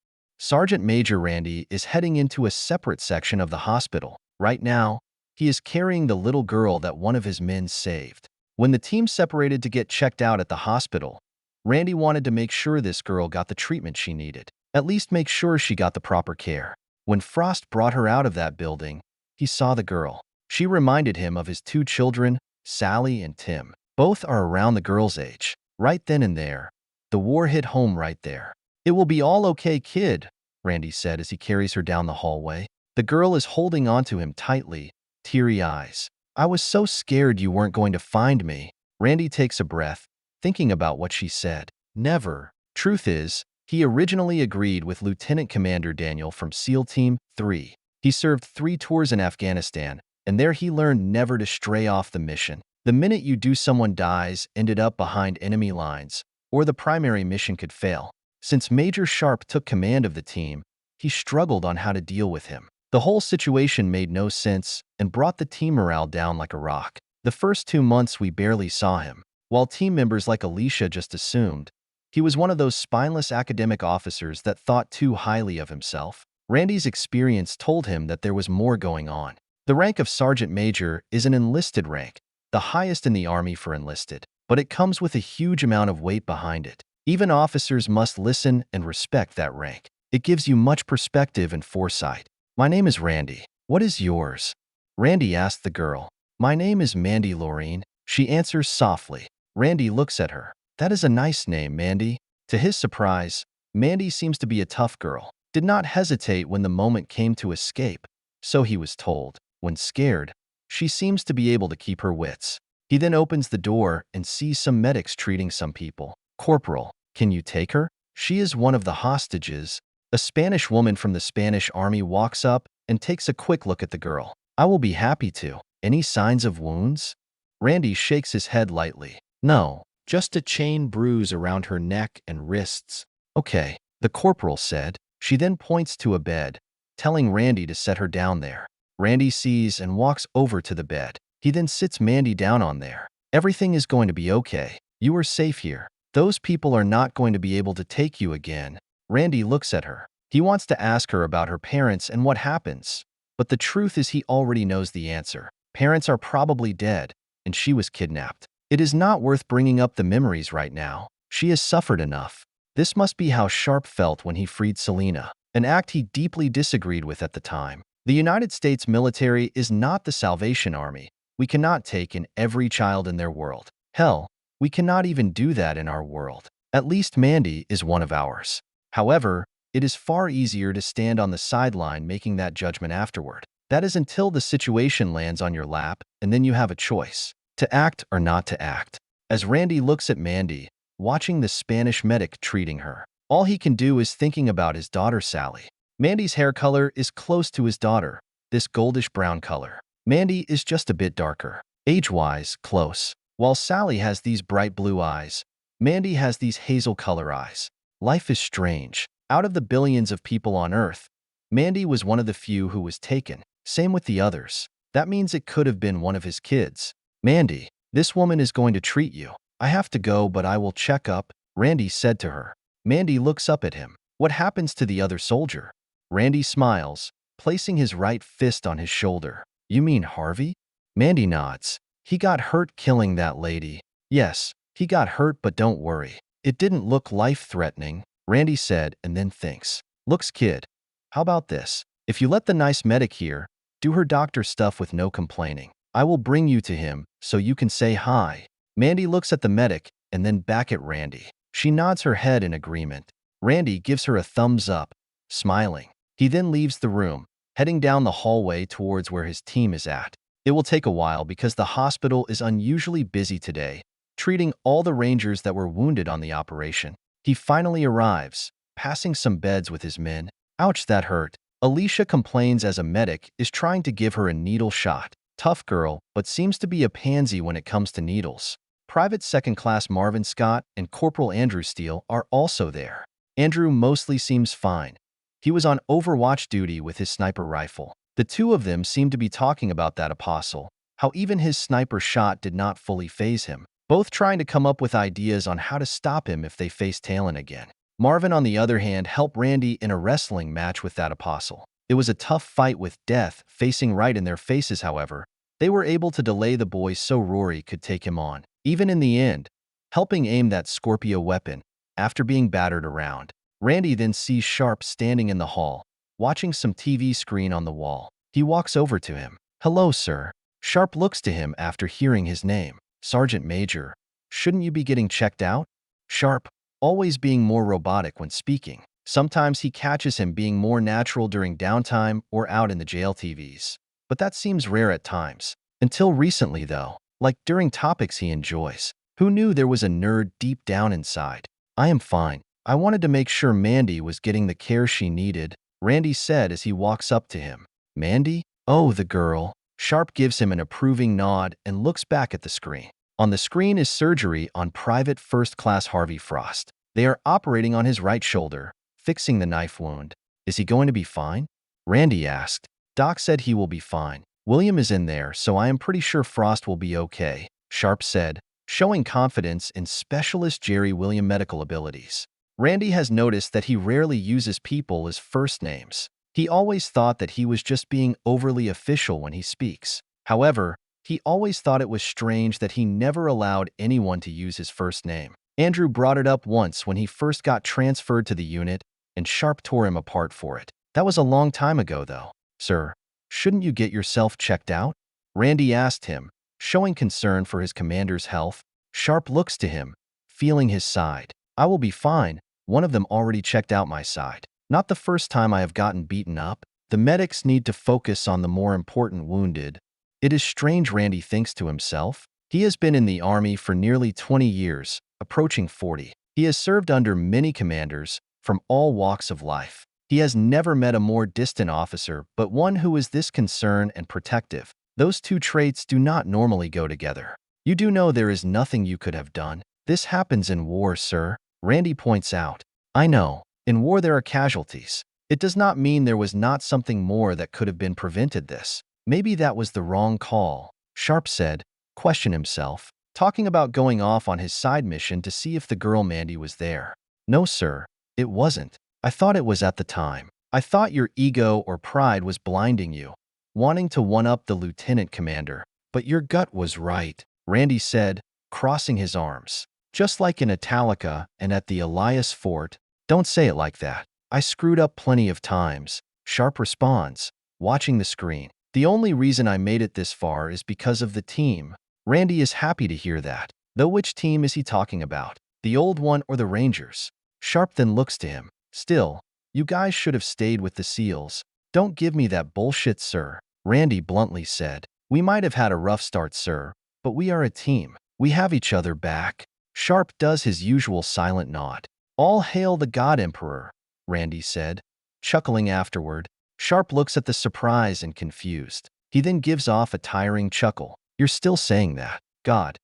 Sergeant Major Randy is heading into a separate section of the hospital. Right now, he is carrying the little girl that one of his men saved. When the team separated to get checked out at the hospital, Randy wanted to make sure this girl got the treatment she needed. At least make sure she got the proper care. When Frost brought her out of that building, he saw the girl. She reminded him of his two children, Sally and Tim. Both are around the girl's age. Right then and there, the war hit home right there. It will be all okay, kid, Randy said as he carries her down the hallway. The girl is holding onto him tightly, teary eyes. I was so scared you weren't going to find me. Randy takes a breath, thinking about what she said. Never. Truth is, he originally agreed with Lieutenant Commander Daniel from SEAL Team 3. He served 3 tours in Afghanistan, and there he learned never to stray off the mission. The minute you do, someone dies, ended up behind enemy lines, or the primary mission could fail. Since Major Sharpe took command of the team, he struggled on how to deal with him. The whole situation made no sense and brought the team morale down like a rock. The first 2 months we barely saw him, while team members like Alicia just assumed he was one of those spineless academic officers that thought too highly of himself. Randy's experience told him that there was more going on. The rank of Sergeant Major is an enlisted rank, the highest in the Army for enlisted, but it comes with a huge amount of weight behind it. Even officers must listen and respect that rank. It gives you much perspective and foresight. My name is Randy. What is yours? Randy asked the girl. My name is Mandy Lorraine. She answers softly. Randy looks at her. That is a nice name, Mandy. To his surprise, Mandy seems to be a tough girl. Did not hesitate when the moment came to escape, so he was told. When scared, she seems to be able to keep her wits. He then opens the door and sees some medics treating some people. Corporal, can you take her? She is one of the hostages. A Spanish woman from the Spanish army walks up and takes a quick look at the girl. I will be happy to. Any signs of wounds? Randy shakes his head lightly. No, just a chain bruise around her neck and wrists. Okay, the corporal said. She then points to a bed, telling Randy to set her down there. Randy sees and walks over to the bed. He then sits Mandy down on there. Everything is going to be okay. You are safe here. Those people are not going to be able to take you again. Randy looks at her. He wants to ask her about her parents and what happens. But the truth is he already knows the answer. Parents are probably dead, and she was kidnapped. It is not worth bringing up the memories right now. She has suffered enough. This must be how Sharpe felt when he freed Selena, an act he deeply disagreed with at the time. The United States military is not the Salvation Army. We cannot take in every child in their world. Hell, we cannot even do that in our world. At least Mandy is one of ours. However, it is far easier to stand on the sideline making that judgment afterward. That is until the situation lands on your lap, and then you have a choice, to act or not to act. As Randy looks at Mandy, watching the Spanish medic treating her. All he can do is thinking about his daughter Sally. Mandy's hair color is close to his daughter, this goldish-brown color. Mandy is just a bit darker. Age-wise, close. While Sally has these bright blue eyes, Mandy has these hazel color eyes. Life is strange. Out of the billions of people on Earth, Mandy was one of the few who was taken. Same with the others. That means it could have been one of his kids. Mandy, this woman is going to treat you. I have to go, but I will check up, Randy said to her. Mandy looks up at him. What happens to the other soldier? Randy smiles, placing his right fist on his shoulder. You mean Harvey? Mandy nods. He got hurt killing that lady. Yes, he got hurt, but don't worry. It didn't look life-threatening, Randy said, and then thinks. Looks, kid. How about this? If you let the nice medic here do her doctor stuff with no complaining, I will bring you to him so you can say hi. Mandy looks at the medic and then back at Randy. She nods her head in agreement. Randy gives her a thumbs up, smiling. He then leaves the room, heading down the hallway towards where his team is at. It will take a while because the hospital is unusually busy today, treating all the rangers that were wounded on the operation. He finally arrives, passing some beds with his men. Ouch, that hurt. Alicia complains as a medic is trying to give her a needle shot. Tough girl, but seems to be a pansy when it comes to needles. Private Second Class Marvin Scott and Corporal Andrew Steele are also there. Andrew mostly seems fine. He was on overwatch duty with his sniper rifle. The two of them seem to be talking about that apostle, how even his sniper shot did not fully faze him, both trying to come up with ideas on how to stop him if they face Talon again. Marvin, on the other hand, helped Randy in a wrestling match with that apostle. It was a tough fight with death facing right in their faces. However, they were able to delay the boys so Rory could take him on, even in the end, helping aim that Scorpio weapon after being battered around. Randy then sees Sharpe standing in the hall, watching some TV screen on the wall. He walks over to him. Hello, sir. Sharpe looks to him after hearing his name. Sergeant Major, shouldn't you be getting checked out? Sharpe, always being more robotic when speaking. Sometimes he catches him being more natural during downtime or out in the jail TVs. But that seems rare at times. Until recently, though, like during topics he enjoys. Who knew there was a nerd deep down inside? I am fine. I wanted to make sure Mandy was getting the care she needed, Randy said as he walks up to him. Mandy? Oh, the girl. Sharpe gives him an approving nod and looks back at the screen. On the screen is surgery on Private First Class Harvey Frost. They are operating on his right shoulder, fixing the knife wound. Is he going to be fine? Randy asked. Doc said he will be fine. William is in there, so I am pretty sure Frost will be okay, Sharpe said, showing confidence in Specialist Jerry William medical abilities. Randy has noticed that he rarely uses people as first names. He always thought that he was just being overly official when he speaks. However, he always thought it was strange that he never allowed anyone to use his first name. Andrew brought it up once when he first got transferred to the unit, and Sharpe tore him apart for it. That was a long time ago, though. Sir, shouldn't you get yourself checked out? Randy asked him, showing concern for his commander's health. Sharpe looks to him, feeling his side. I will be fine. One of them already checked out my side. Not the first time I have gotten beaten up. The medics need to focus on the more important wounded. It is strange, Randy thinks to himself. He has been in the army for nearly 20 years, approaching 40. He has served under many commanders from all walks of life. He has never met a more distant officer, but one who is this concerned and protective. Those two traits do not normally go together. You do know there is nothing you could have done. This happens in war, sir, Randy points out. I know. In war there are casualties. It does not mean there was not something more that could have been prevented this. Maybe that was the wrong call, Sharpe said, questioning himself, talking about going off on his side mission to see if the girl Mandy was there. No, sir, it wasn't. I thought it was at the time. I thought your ego or pride was blinding you, wanting to one-up the lieutenant commander. But your gut was right, Randy said, crossing his arms. Just like in Italica and at the Elias Fort. Don't say it like that. I screwed up plenty of times, Sharpe responds, watching the screen. The only reason I made it this far is because of the team. Randy is happy to hear that. Though which team is he talking about? The old one or the Rangers? Sharpe then looks to him. Still, you guys should have stayed with the SEALs. Don't give me that bullshit, sir, Randy bluntly said. We might have had a rough start, sir, but we are a team. We have each other back. Sharpe does his usual silent nod. All hail the God Emperor, Randy said. Chuckling afterward, Sharpe looks at the surprise and confused. He then gives off a tiring chuckle. You're still saying that. God.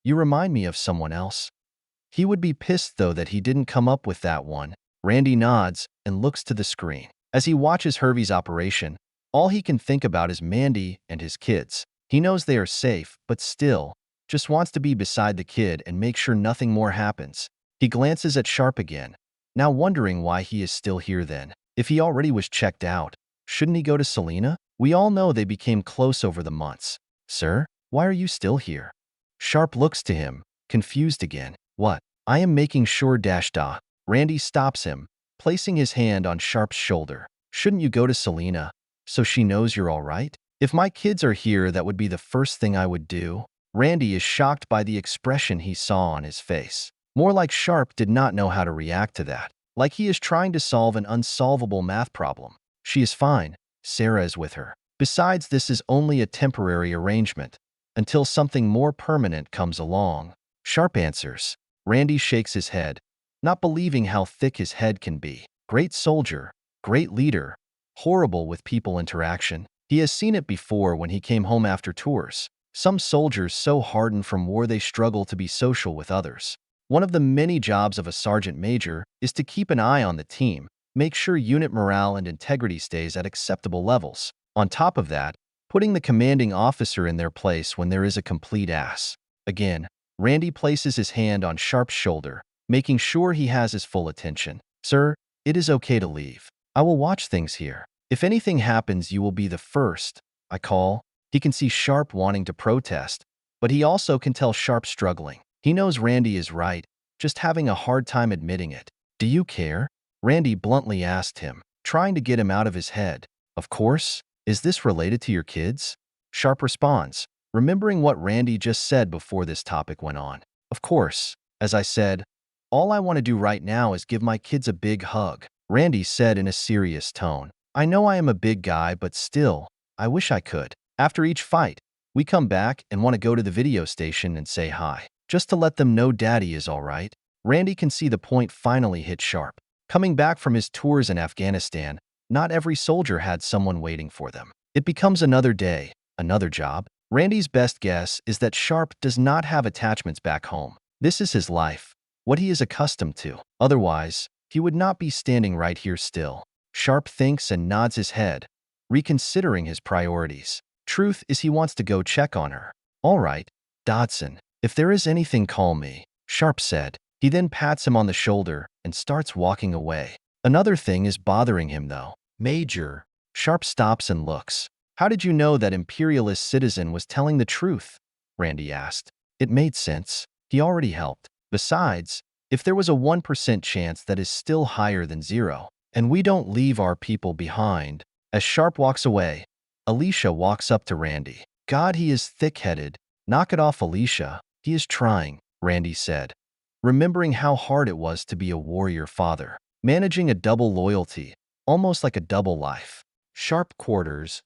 You remind me of someone else. He would be pissed though that he didn't come up with that one. Randy nods and looks to the screen. As he watches Hervey's operation, all he can think about is Mandy and his kids. He knows they are safe, but still, just wants to be beside the kid and make sure nothing more happens. He glances at Sharpe again, now wondering why he is still here then. If he already was checked out, shouldn't he go to Selena? We all know they became close over the months. Sir, why are you still here? Sharpe looks to him, confused again. What? I am making sure --. Randy stops him, placing his hand on Sharpe's shoulder. Shouldn't you go to Selena, so she knows you're all right? If my kids are here, that would be the first thing I would do. Randy is shocked by the expression he saw on his face. More like Sharpe did not know how to react to that. Like he is trying to solve an unsolvable math problem. She is fine. Sarah is with her. Besides, this is only a temporary arrangement, until something more permanent comes along. Sharpe answers. Randy shakes his head, not believing how thick his head can be. Great soldier, great leader, horrible with people interaction. He has seen it before when he came home after tours. Some soldiers so hardened from war they struggle to be social with others. One of the many jobs of a sergeant major is to keep an eye on the team, make sure unit morale and integrity stays at acceptable levels. On top of that, putting the commanding officer in their place when there is a complete ass. Again, Randy places his hand on Sharpe's shoulder, making sure he has his full attention. Sir, it is okay to leave. I will watch things here. If anything happens, you will be the first I call. He can see Sharpe wanting to protest, but he also can tell Sharpe struggling. He knows Randy is right, just having a hard time admitting it. Do you care? Randy bluntly asked him, trying to get him out of his head. Of course. Is this related to your kids? Sharpe responds, remembering what Randy just said before this topic went on. Of course. As I said, all I want to do right now is give my kids a big hug, Randy said in a serious tone. I know I am a big guy, but still, I wish I could. After each fight, we come back and want to go to the video station and say hi, just to let them know Daddy is all right. Randy can see the point finally hit Sharpe. Coming back from his tours in Afghanistan, not every soldier had someone waiting for them. It becomes another day, another job. Randy's best guess is that Sharpe does not have attachments back home. This is his life, what he is accustomed to. Otherwise, he would not be standing right here still. Sharpe thinks and nods his head, reconsidering his priorities. Truth is, he wants to go check on her. All right, Dodson, if there is anything, call me, Sharpe said. He then pats him on the shoulder and starts walking away. Another thing is bothering him though. Major. Sharpe stops and looks. How did you know that imperialist citizen was telling the truth? Randy asked. It made sense. He already helped. Besides, if there was a 1% chance, that is still higher than 0. And we don't leave our people behind. As Sharpe walks away, Alicia walks up to Randy. God, he is thick-headed. Knock it off, Alicia. He is trying, Randy said, remembering how hard it was to be a warrior father, managing a double loyalty, almost like a double life. Sharpe quarters.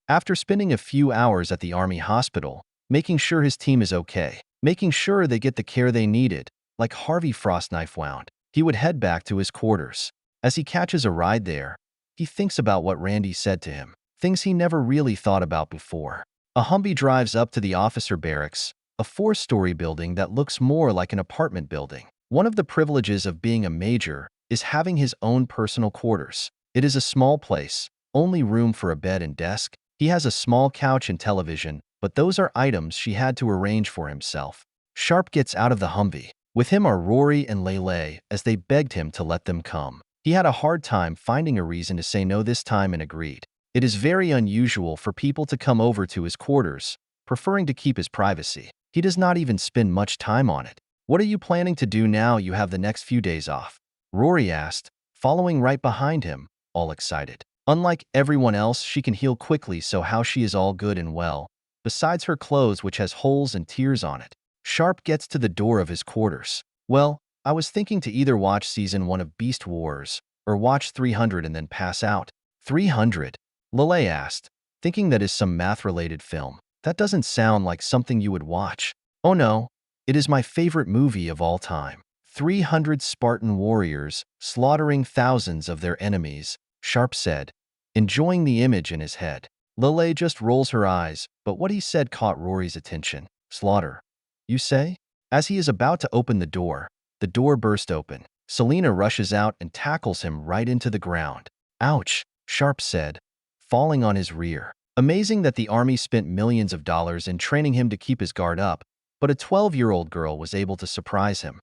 After spending a few hours at the army hospital, making sure his team is okay, making sure they get the care they needed, like Harvey Frostknife wound, he would head back to his quarters. As he catches a ride there, he thinks about what Randy said to him, things he never really thought about before. A Humvee drives up to the officer barracks, a 4-story building that looks more like an apartment building. One of the privileges of being a major is having his own personal quarters. It is a small place, only room for a bed and desk. He has a small couch and television, but those are items she had to arrange for himself. Sharpe gets out of the Humvee. With him are Rory and Lelei, as they begged him to let them come. He had a hard time finding a reason to say no this time and agreed. It is very unusual for people to come over to his quarters, preferring to keep his privacy. He does not even spend much time on it. What are you planning to do now you have the next few days off? Rory asked, following right behind him, all excited. Unlike everyone else, she can heal quickly, so how she is all good and well, besides her clothes which has holes and tears on it. Sharpe gets to the door of his quarters. Well, I was thinking to either watch season 1 of Beast Wars, or watch 300 and then pass out. 300? Lelei asked, thinking that is some math-related film. That doesn't sound like something you would watch. Oh no, It is my favorite movie of all time. 300 Spartan warriors slaughtering thousands of their enemies, Sharpe said, enjoying the image in his head. Lelei just rolls her eyes, but what he said caught Rory's attention. Slaughter, you say? As he is about to open the door burst open. Selena rushes out and tackles him right into the ground. Ouch, Sharpe said, falling on his rear. Amazing that the army spent millions of dollars in training him to keep his guard up, but a 12-year-old girl was able to surprise him.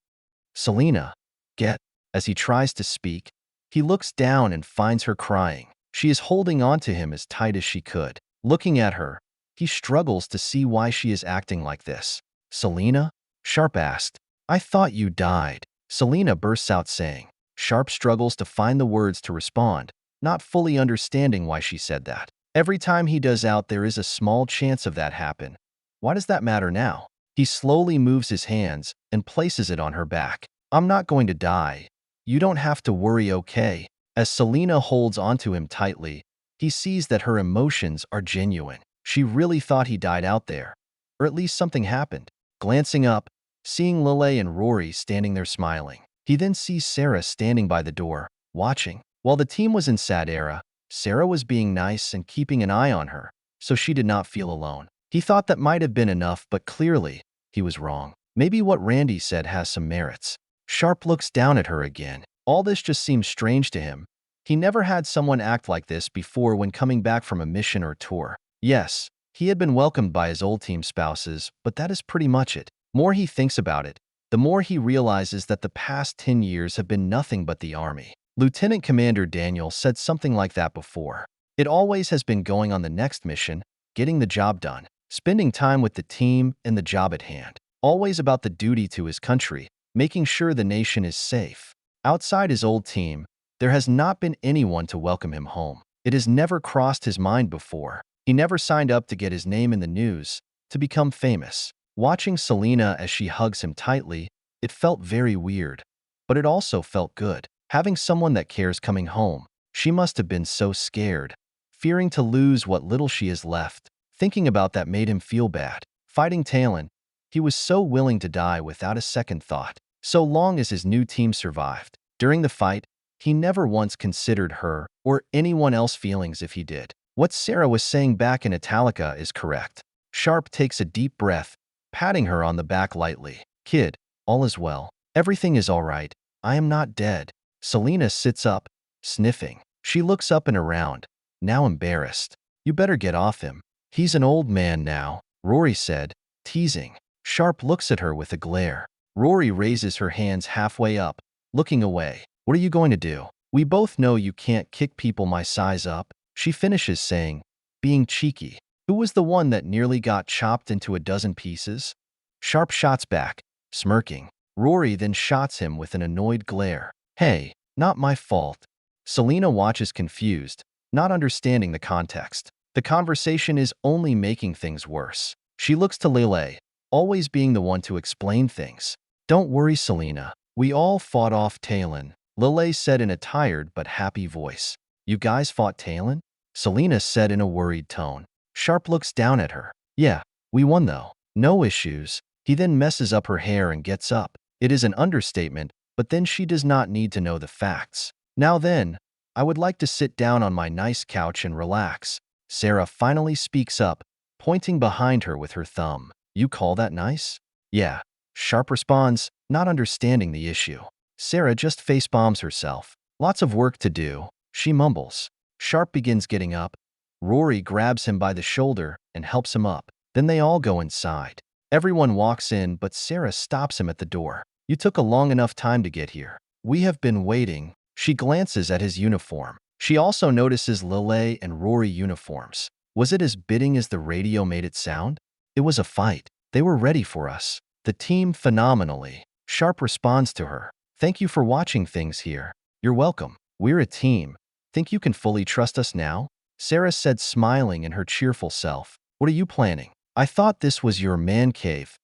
Selena, get. As he tries to speak, he looks down and finds her crying. She is holding on to him as tight as she could. Looking at her, he struggles to see why she is acting like this. Selena? Sharpe asked. I thought you died. Selena bursts out saying. Sharpe struggles to find the words to respond, not fully understanding why she said that. Every time he does out, there is a small chance of that happen. Why does that matter now? He slowly moves his hands and places it on her back. I'm not going to die. You don't have to worry, okay? As Selena holds onto him tightly, he sees that her emotions are genuine. She really thought he died out there, or at least something happened. Glancing up, seeing Lelei and Rory standing there smiling, he then sees Sarah standing by the door, watching. While the team was in sadera, Sarah was being nice and keeping an eye on her, so she did not feel alone. He thought that might have been enough, but clearly, he was wrong. Maybe what Randy said has some merits. Sharpe looks down at her again. All this just seems strange to him. He never had someone act like this before when coming back from a mission or tour. Yes, he had been welcomed by his old team spouses, but that is pretty much it. The more he thinks about it, the more he realizes that the past 10 years have been nothing but the army. Lieutenant Commander Daniel said something like that before. It always has been going on the next mission, getting the job done, spending time with the team and the job at hand. Always about the duty to his country, making sure the nation is safe. Outside his old team, there has not been anyone to welcome him home. It has never crossed his mind before. He never signed up to get his name in the news, to become famous. Watching Selena as she hugs him tightly, it felt very weird, but it also felt good. Having someone that cares coming home, she must have been so scared, fearing to lose what little she has left. Thinking about that made him feel bad. Fighting Talon, he was so willing to die without a second thought, so long as his new team survived. During the fight, he never once considered her or anyone else's feelings if he did. What Sarah was saying back in Italica is correct. Sharpe takes a deep breath, patting her on the back lightly. Kid, all is well. Everything is all right. I am not dead. Selena sits up, sniffing. She looks up and around, now embarrassed. You better get off him. He's an old man now, Rory said, teasing. Sharpe looks at her with a glare. Rory raises her hands halfway up, looking away. What are you going to do? We both know you can't kick people my size up, she finishes saying, being cheeky. Who was the one that nearly got chopped into a dozen pieces? Sharpe shots back, smirking. Rory then shots him with an annoyed glare. Hey, not my fault. Selena watches confused, not understanding the context. The conversation is only making things worse. She looks to Lelei, always being the one to explain things. Don't worry, Selena. We all fought off Talon, Lelei said in a tired but happy voice. You guys fought Talon? Selena said in a worried tone. Sharpe looks down at her. Yeah, we won though. No issues. He then messes up her hair and gets up. It is an understatement, but then she does not need to know the facts. Now then, I would like to sit down on my nice couch and relax. Sarah finally speaks up, pointing behind her with her thumb. You call that nice? Yeah. Sharpe responds, not understanding the issue. Sarah just face-bombs herself. Lots of work to do, she mumbles. Sharpe begins getting up. Rory grabs him by the shoulder and helps him up. Then they all go inside. Everyone walks in, but Sarah stops him at the door. You took a long enough time to get here. We have been waiting. She glances at his uniform. She also notices Lelei and Rory uniforms. Was it as bidding as the radio made it sound? It was a fight. They were ready for us. The team phenomenally. Sharpe responds to her. Thank you for watching things here. You're welcome. We're a team. Think you can fully trust us now? Sarah said, smiling in her cheerful self. What are you planning? I thought this was your man cave.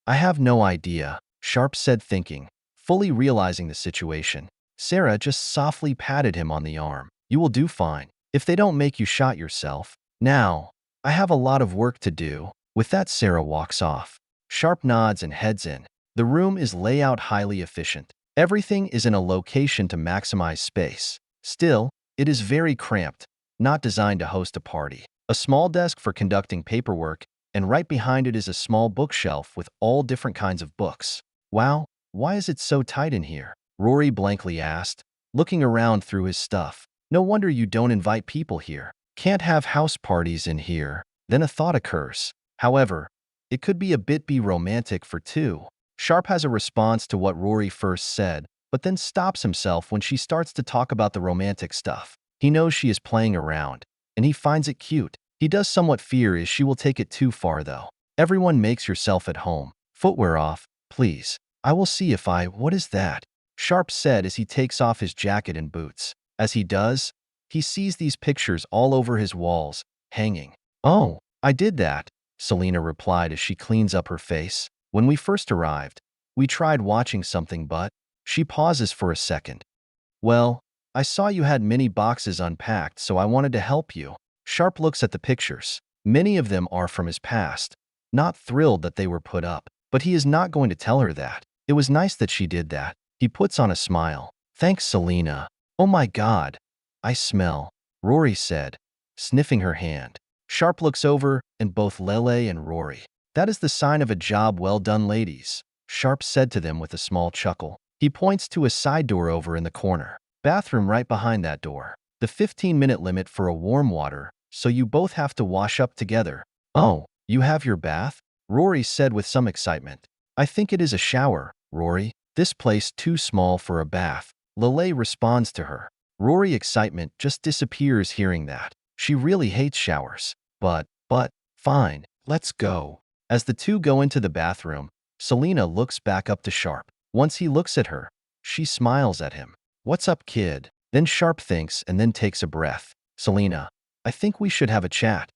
I have no idea, Sharpe said, thinking, fully realizing the situation. Sarah just softly patted him on the arm. You will do fine, if they don't make you shot yourself. Now, I have a lot of work to do. With that, Sarah walks off. Sharpe nods and heads in. The room is laid out highly efficient. Everything is in a location to maximize space. Still, it is very cramped, not designed to host a party. A small desk for conducting paperwork, and right behind it is a small bookshelf with all different kinds of books. Wow, why is it so tight in here? Rory blankly asked, looking around through his stuff. No wonder you don't invite people here. Can't have house parties in here. Then a thought occurs. However, it could be a bit romantic for two. Sharpe has a response to what Rory first said, but then stops himself when she starts to talk about the romantic stuff. He knows she is playing around, and he finds it cute. He does somewhat fear is she will take it too far though. Everyone makes yourself at home. Footwear off, please. I will see if what is that? Sharpe said as he takes off his jacket and boots. As he does, he sees these pictures all over his walls, hanging. Oh, I did that, Selena replied as she cleans up her face. When we first arrived, we tried watching something but… She pauses for a second. Well, I saw you had many boxes unpacked, so I wanted to help you. Sharpe looks at the pictures. Many of them are from his past. Not thrilled that they were put up, but he is not going to tell her that. It was nice that she did that. He puts on a smile. Thanks, Selena. Oh my God. I smell, Rory said, sniffing her hand. Sharpe looks over, and both Lelei and Rory. That is the sign of a job well done, ladies, Sharpe said to them with a small chuckle. He points to a side door over in the corner. Bathroom right behind that door. The 15-minute limit for a warm water, so you both have to wash up together. Oh, you have your bath? Rory said with some excitement. I think it is a shower, Rory. This place too small for a bath. Lelei responds to her. Rory's excitement just disappears hearing that. She really hates showers. But, fine, let's go. As the two go into the bathroom, Selena looks back up to Sharpe. Once he looks at her, she smiles at him. What's up, kid? Then Sharpe thinks and then takes a breath. Selena, I think we should have a chat.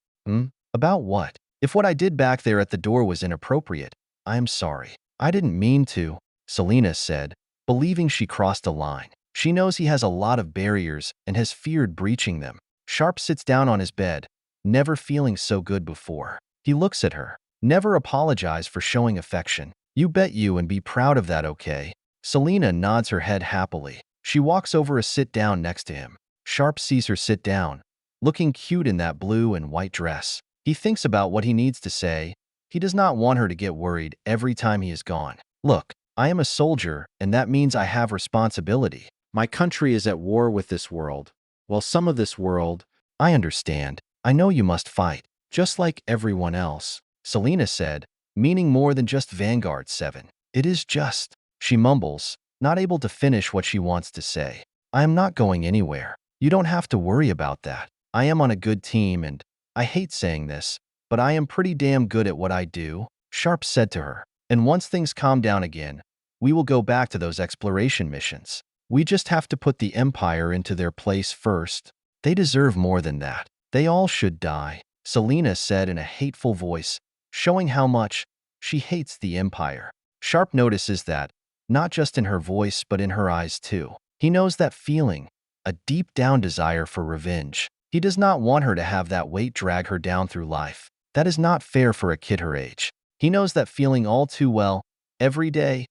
About what? If what I did back there at the door was inappropriate, I am sorry. I didn't mean to, Selena said, believing she crossed a line. She knows he has a lot of barriers and has feared breaching them. Sharpe sits down on his bed, never feeling so good before. He looks at her. Never apologize for showing affection. You bet you and be proud of that, okay? Selena nods her head happily. She walks over a sit down next to him. Sharpe sees her sit down, looking cute in that blue and white dress. He thinks about what he needs to say. He does not want her to get worried every time he is gone. Look, I am a soldier, and that means I have responsibility. My country is at war with this world. Well, some of this world, I understand. I know you must fight, just like everyone else, Selena said, meaning more than just Vanguard 7. It is just, she mumbles, not able to finish what she wants to say. I am not going anywhere. You don't have to worry about that. I am on a good team and, I hate saying this, but I am pretty damn good at what I do, Sharpe said to her. And once things calm down again, we will go back to those exploration missions. We just have to put the Empire into their place first. They deserve more than that. They all should die, Selena said in a hateful voice, showing how much she hates the Empire. Sharpe notices that, not just in her voice but in her eyes too. He knows that feeling, a deep-down desire for revenge. He does not want her to have that weight drag her down through life. That is not fair for a kid her age. He knows that feeling all too well, every day,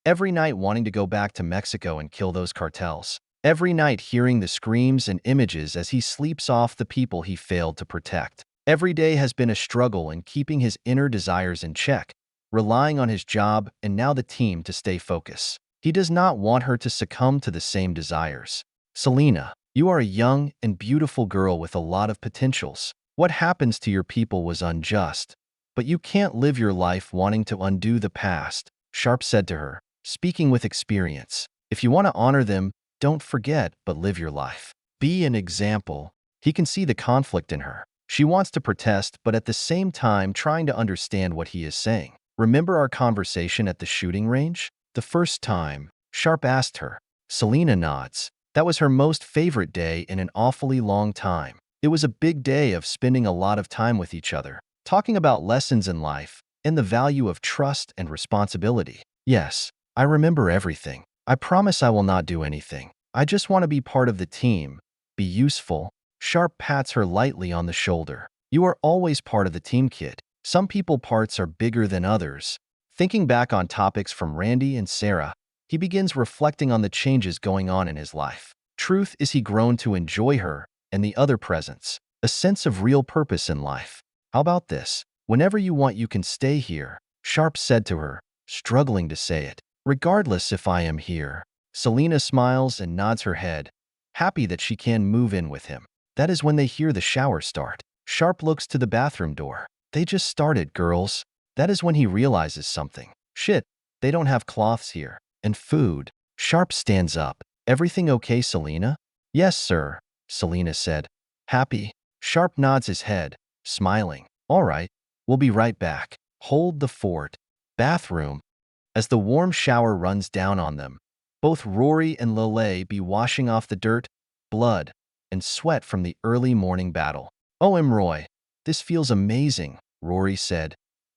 every night wanting to go back to Mexico and kill those cartels. Every night hearing the screams and images as he sleeps off the people he failed to protect. Every day has been a struggle in keeping his inner desires in check, relying on his job and now the team to stay focused. He does not want her to succumb to the same desires. Selena, you are a young and beautiful girl with a lot of potentials. What happens to your people was unjust, but you can't live your life wanting to undo the past, Sharpe said to her, speaking with experience. If you want to honor them, don't forget but live your life. Be an example. He can see the conflict in her. She wants to protest, but at the same time trying to understand what he is saying. Remember our conversation at the shooting range? The first time, Sharpe asked her. Selena nods. That was her most favorite day in an awfully long time. It was a big day of spending a lot of time with each other, talking about lessons in life and the value of trust and responsibility. Yes, I remember everything. I promise I will not do anything. I just want to be part of the team, be useful. Sharpe pats her lightly on the shoulder. You are always part of the team, kid. Some people parts are bigger than others, Thinking back on topics from Randy and Sarah, he begins reflecting on the changes going on in his life. Truth is, he grown to enjoy her and the other presents, a sense of real purpose in life. How about this? Whenever you want, you can stay here, Sharpe said to her, struggling to say it. Regardless if I am here. Selena smiles and nods her head, happy that she can move in with him. That is when they hear the shower start. Sharpe looks to the bathroom door. They just started, girls. That is when he realizes something. Shit, they don't have cloths here. And food. Sharpe stands up. Everything okay, Selena? Yes, sir, Selena said. Happy? Sharpe nods his head, smiling. All right, we'll be right back. Hold the fort. Bathroom. As the warm shower runs down on them, both Rory and Lelei be washing off the dirt, blood, and sweat from the early morning battle. Oh, Roy, this feels amazing, Rory said,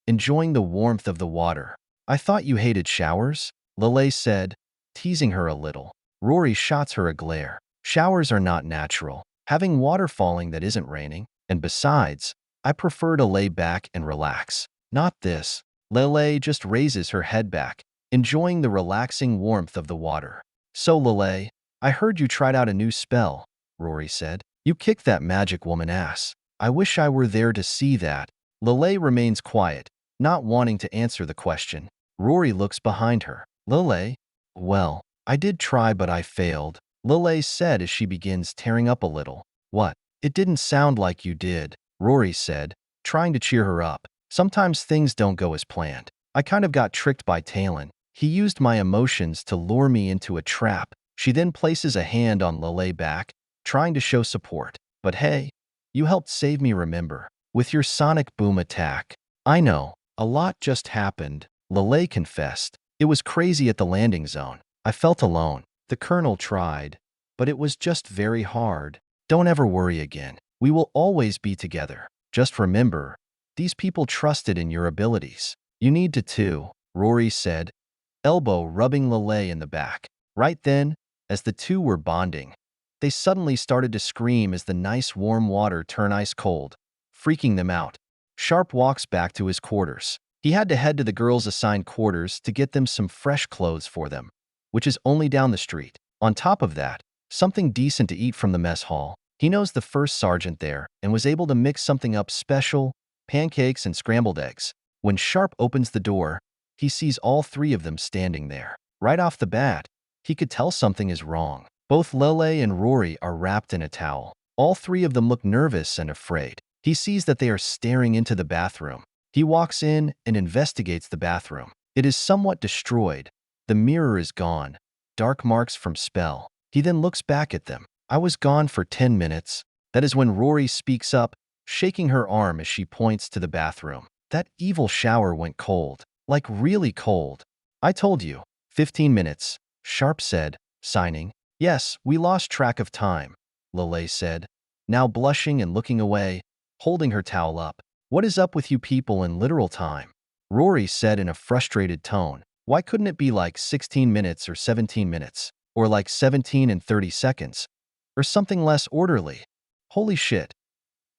enjoying the warmth of the water. I thought you hated showers, Lelei said, teasing her a little. Rory shots her a glare. Showers are not natural, having water falling that isn't raining, and besides, I prefer to lay back and relax. Not this. Lelei just raises her head back, enjoying the relaxing warmth of the water. So, Lelei, I heard you tried out a new spell, Rory said. You kicked that magic woman ass. I wish I were there to see that. Lelei remains quiet, not wanting to answer the question. Rory looks behind her. Lelei? Well, I did try, but I failed, Lelei said as she begins tearing up a little. What? It didn't sound like you did, Rory said, trying to cheer her up. Sometimes things don't go as planned. I kind of got tricked by Talon. He used my emotions to lure me into a trap. She then places a hand on Lelei back, trying to show support. But hey, you helped save me, remember? With your sonic boom attack. I know, a lot just happened, Lelei confessed. It was crazy at the landing zone. I felt alone. The colonel tried, but it was just very hard. Don't ever worry again. We will always be together. Just remember, these people trusted in your abilities. You need to too, Rory said, elbow rubbing Lelei in the back. Right then, as the two were bonding, they suddenly started to scream as the nice warm water turned ice cold, freaking them out. Sharpe walks back to his quarters. He had to head to the girls' assigned quarters to get them some fresh clothes for them, which is only down the street. On top of that, something decent to eat from the mess hall. He knows the first sergeant there and was able to mix something up special, pancakes and scrambled eggs. When Sharpe opens the door, he sees all three of them standing there. Right off the bat, he could tell something is wrong. Both Lelei and Rory are wrapped in a towel. All three of them look nervous and afraid. He sees that they are staring into the bathroom. He walks in and investigates the bathroom. It is somewhat destroyed. The mirror is gone. Dark marks from spell. He then looks back at them. I was gone for 10 minutes. That is when Rory speaks up, shaking her arm as she points to the bathroom. That evil shower went cold. Like really cold. I told you. 15 minutes, Sharpe said, signing. Yes, we lost track of time, Lelei said, now blushing and looking away, holding her towel up. What is up with you people in literal time? Rory said in a frustrated tone. Why couldn't it be like 16 minutes or 17 minutes? Or like 17 and 30 seconds? Or something less orderly? Holy shit.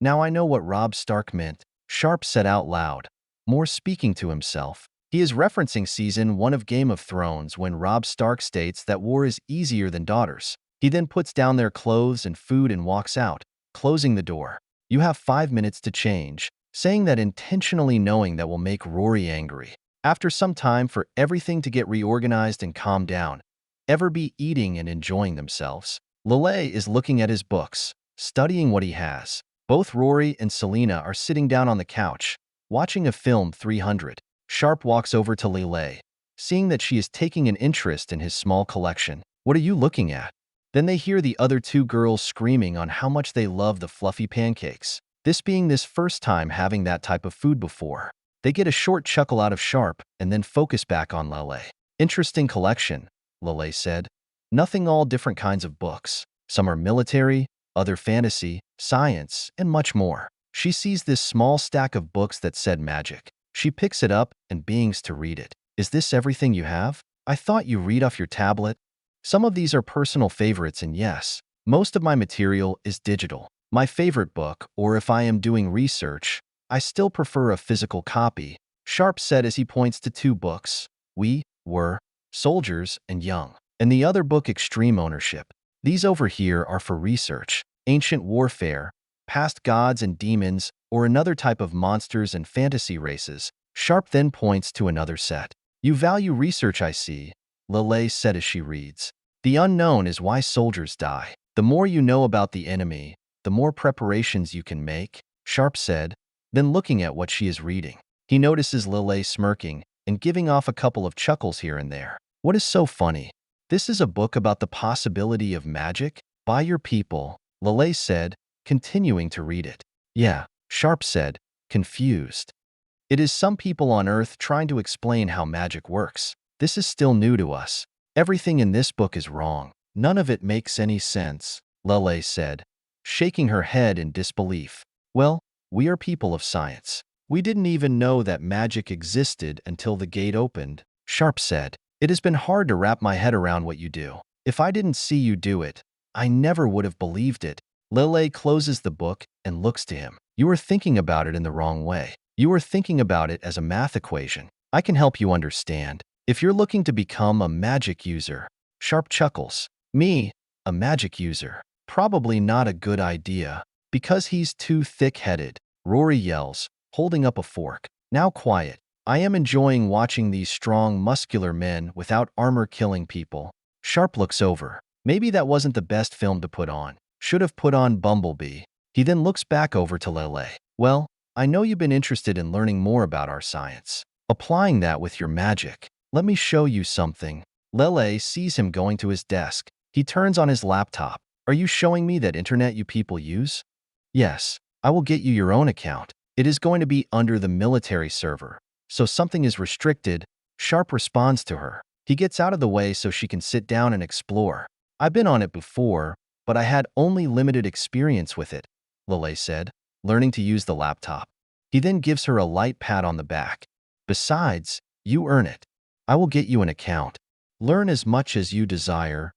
Now I know what Robb Stark meant, Sharpe said out loud, more speaking to himself. He is referencing Season 1 of Game of Thrones when Robb Stark states that war is easier than daughters. He then puts down their clothes and food and walks out, closing the door. You have 5 minutes to change, saying that intentionally knowing that will make Rory angry. After some time for everything to get reorganized and calm down, ever be eating and enjoying themselves. Lelei is looking at his books, studying what he has. Both Rory and Selena are sitting down on the couch, watching a film 300. Sharpe walks over to Lelei, seeing that she is taking an interest in his small collection. What are you looking at? Then they hear the other two girls screaming on how much they love the fluffy pancakes. This being this first time having that type of food before. They get a short chuckle out of Sharpe and then focus back on Lelei. Interesting collection, Lelei said. Nothing, all different kinds of books. Some are military, other fantasy, science, and much more. She sees this small stack of books that said magic. She picks it up and begins to read it. Is this everything you have? I thought you read off your tablet. Some of these are personal favorites, and yes, most of my material is digital. My favorite book, or if I am doing research, I still prefer a physical copy, Sharpe said as he points to 2 books. We were soldiers and young. And the other book, Extreme Ownership. These over here are for research, ancient warfare, past gods and demons, or another type of monsters and fantasy races. Sharpe then points to another set. You value research, I see, Lelei said as she reads. The unknown is why soldiers die. The more you know about the enemy, the more preparations you can make, Sharpe said, then looking at what she is reading. He notices Lelei smirking and giving off a couple of chuckles here and there. What is so funny? This is a book about the possibility of magic? By your people, Lelei said, continuing to read it. Yeah, Sharpe said, confused. It is some people on Earth trying to explain how magic works. This is still new to us. Everything in this book is wrong. None of it makes any sense, Lelei said, shaking her head in disbelief. Well, we are people of science. We didn't even know that magic existed until the gate opened, Sharpe said. It has been hard to wrap my head around what you do. If I didn't see you do it, I never would have believed it. Lelei closes the book and looks to him. You are thinking about it in the wrong way. You are thinking about it as a math equation. I can help you understand. If you're looking to become a magic user, Sharpe chuckles. Me, a magic user. Probably not a good idea. Because he's too thick-headed, Rory yells, holding up a fork. Now quiet. I am enjoying watching these strong, muscular men without armor killing people. Sharpe looks over. Maybe that wasn't the best film to put on. Should have put on Bumblebee. He then looks back over to Lelei. Well, I know you've been interested in learning more about our science. Applying that with your magic. Let me show you something. Lelei sees him going to his desk. He turns on his laptop. Are you showing me that internet you people use? Yes, I will get you your own account. It is going to be under the military server. So something is restricted. Sharpe responds to her. He gets out of the way so she can sit down and explore. I've been on it before, but I had only limited experience with it, Lelei said, learning to use the laptop. He then gives her a light pat on the back. Besides, you earn it. I will get you an account. Learn as much as you desire.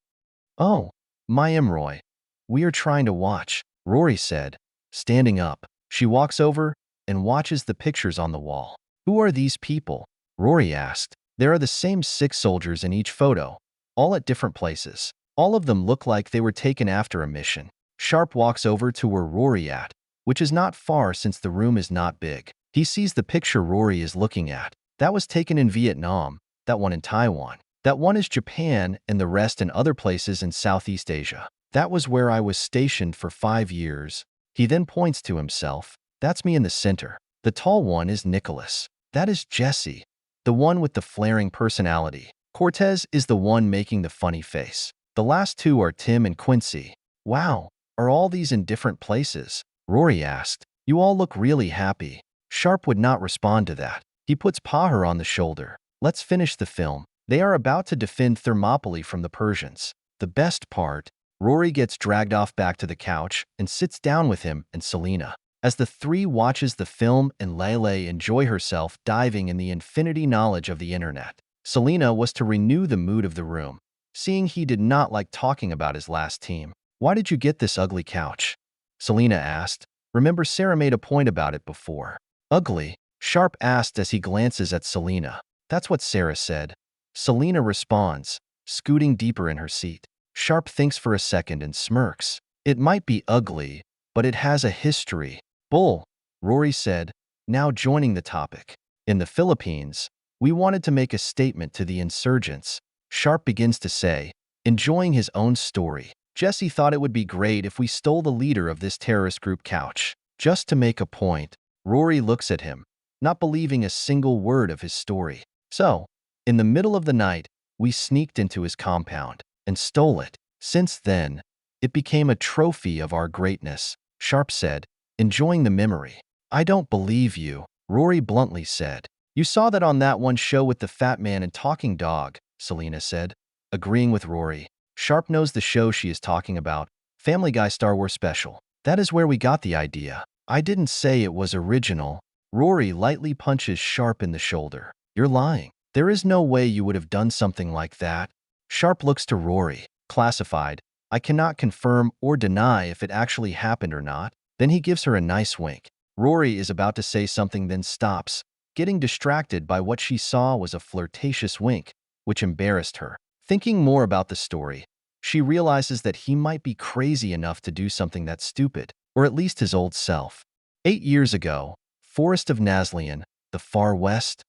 Oh, my Roy. We are trying to watch, Rory said, standing up. She walks over and watches the pictures on the wall. Who are these people? Rory asked. There are the same 6 soldiers in each photo, all at different places. All of them look like they were taken after a mission. Sharpe walks over to where Rory at, which is not far since the room is not big. He sees the picture Rory is looking at. That was taken in Vietnam, that one in Taiwan. That one is Japan, and the rest in other places in Southeast Asia. That was where I was stationed for 5 years. He then points to himself. That's me in the center. The tall one is Nicholas. That is Jesse, the one with the flaring personality. Cortez is the one making the funny face. The last 2 are Tim and Quincy. Wow, are all these in different places? Rory asked. You all look really happy. Sharpe would not respond to that. He puts Pahar on the shoulder. Let's finish the film. They are about to defend Thermopylae from the Persians. The best part, Rory gets dragged off back to the couch and sits down with him and Selena. As the 3 watches the film and Lelei enjoy herself diving in the infinity knowledge of the internet, Selena was to renew the mood of the room, seeing he did not like talking about his last team. Why did you get this ugly couch? Selena asked. Remember Sarah made a point about it before. Ugly? Sharpe asked as he glances at Selena. That's what Sarah said. Selena responds, scooting deeper in her seat. Sharpe thinks for a second and smirks. It might be ugly, but it has a history. Bull, Rory said, now joining the topic. In the Philippines, we wanted to make a statement to the insurgents. Sharpe begins to say, enjoying his own story. Jesse thought it would be great if we stole the leader of this terrorist group couch. Just to make a point, Rory looks at him, not believing a single word of his story. So, in the middle of the night, we sneaked into his compound and stole it. Since then, it became a trophy of our greatness, Sharpe said, enjoying the memory. I don't believe you, Rory bluntly said. You saw that on that one show with the fat man and talking dog, Selena said, agreeing with Rory. Sharpe knows the show she is talking about, Family Guy Star Wars Special. That is where we got the idea. I didn't say it was original. Rory lightly punches Sharpe in the shoulder. You're lying. There is no way you would have done something like that. Sharpe looks to Rory. Classified. I cannot confirm or deny if it actually happened or not. Then he gives her a nice wink. Rory is about to say something then stops, Getting distracted by what she saw was a flirtatious wink, which embarrassed her. Thinking more about the story, she realizes that he might be crazy enough to do something that stupid, or at least his old self. 8 years ago, Forest of Nazlian, the Far West.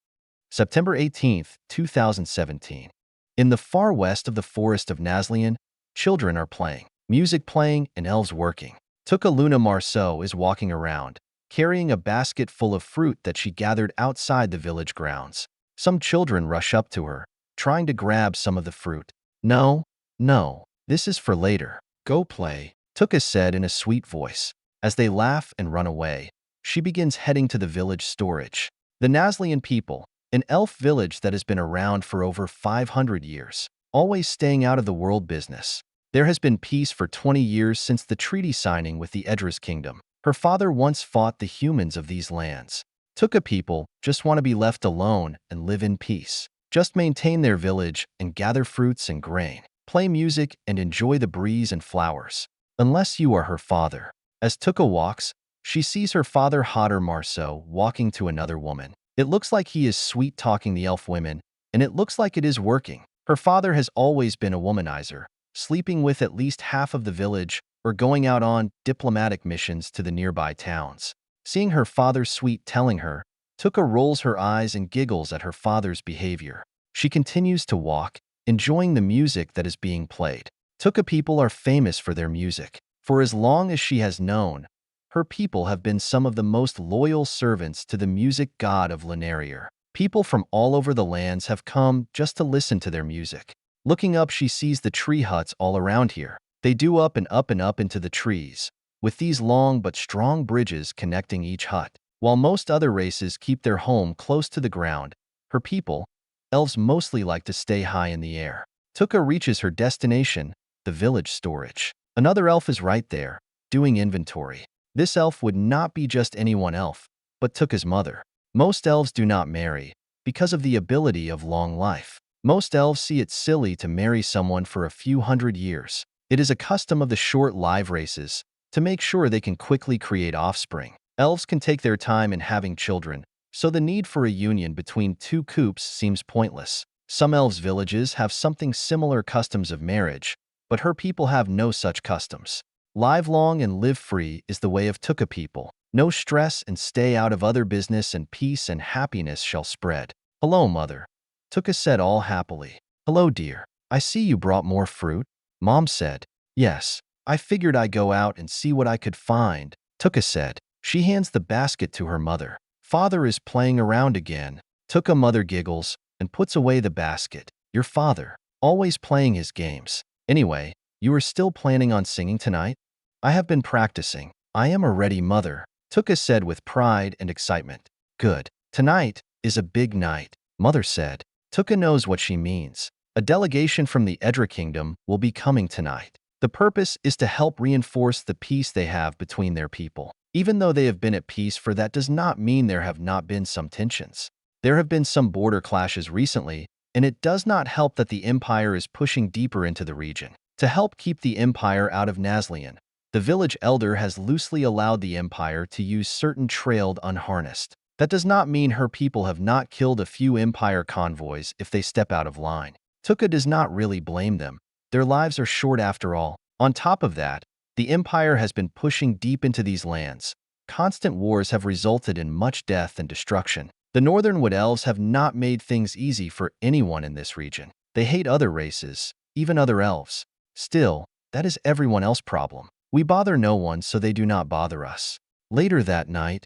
September 18, 2017. In the far west of the Forest of Nazlian, children are playing, music playing, and elves working. Tuke Luna Marceau is walking around, carrying a basket full of fruit that she gathered outside the village grounds. Some children rush up to her, trying to grab some of the fruit. No, no, this is for later. Go play, Tuke said in a sweet voice. As they laugh and run away, she begins heading to the village storage. The Nazlian people, an elf village that has been around for over 500 years, always staying out of the world business. There has been peace for 20 years since the treaty signing with the Legrath Kingdom. Her father once fought the humans of these lands. Tuke people just want to be left alone and live in peace. Just maintain their village and gather fruits and grain, play music and enjoy the breeze and flowers. Unless you are her father. As Tuke walks, she sees her father Hodder Marceau walking to another woman. It looks like he is sweet-talking the elf women, and it looks like it is working. Her father has always been a womanizer, sleeping with at least half of the village or going out on diplomatic missions to the nearby towns. Seeing her father sweet-telling her, Tuke rolls her eyes and giggles at her father's behavior. She continues to walk, enjoying the music that is being played. Tuke people are famous for their music. For as long as she has known, her people have been some of the most loyal servants to the music god of Lenarier. People from all over the lands have come just to listen to their music. Looking up, she sees the tree huts all around here. They do up and up and up into the trees, with these long but strong bridges connecting each hut. While most other races keep their home close to the ground, her people, elves, mostly like to stay high in the air. Tuke reaches her destination, the village storage. Another elf is right there, doing inventory. This elf would not be just anyone elf, but Tuke's mother. Most elves do not marry, because of the ability of long life. Most elves see it silly to marry someone for a few hundred years. It is a custom of the short live races to make sure they can quickly create offspring. Elves can take their time in having children, so the need for a union between two coops seems pointless. Some elves' villages have something similar customs of marriage, but her people have no such customs. Live long and live free is the way of Tuke people. No stress and stay out of other business, and peace and happiness shall spread. Hello, mother, Tuke said all happily. Hello, dear. I see you brought more fruit, Mom said. Yes, I figured I'd go out and see what I could find, Tuke said. She hands the basket to her mother. Father is playing around again. Tuke mother giggles and puts away the basket. Your father, always playing his games. Anyway, you are still planning on singing tonight? I have been practicing. I am a ready mother, Tuke said with pride and excitement. Good. Tonight is a big night, mother said. Tuke knows what she means. A delegation from the Legrath Kingdom will be coming tonight. The purpose is to help reinforce the peace they have between their people. Even though they have been at peace, for that does not mean there have not been some tensions. There have been some border clashes recently, and it does not help that the Empire is pushing deeper into the region. To help keep the Empire out of Nazlian, the village elder has loosely allowed the Empire to use certain trailed unharnessed. That does not mean her people have not killed a few Empire convoys if they step out of line. Tuke does not really blame them. Their lives are short after all. On top of that, the Empire has been pushing deep into these lands. Constant wars have resulted in much death and destruction. The Northern Wood Elves have not made things easy for anyone in this region. They hate other races, even other elves. Still, that is everyone else's problem. We bother no one, so they do not bother us. Later that night,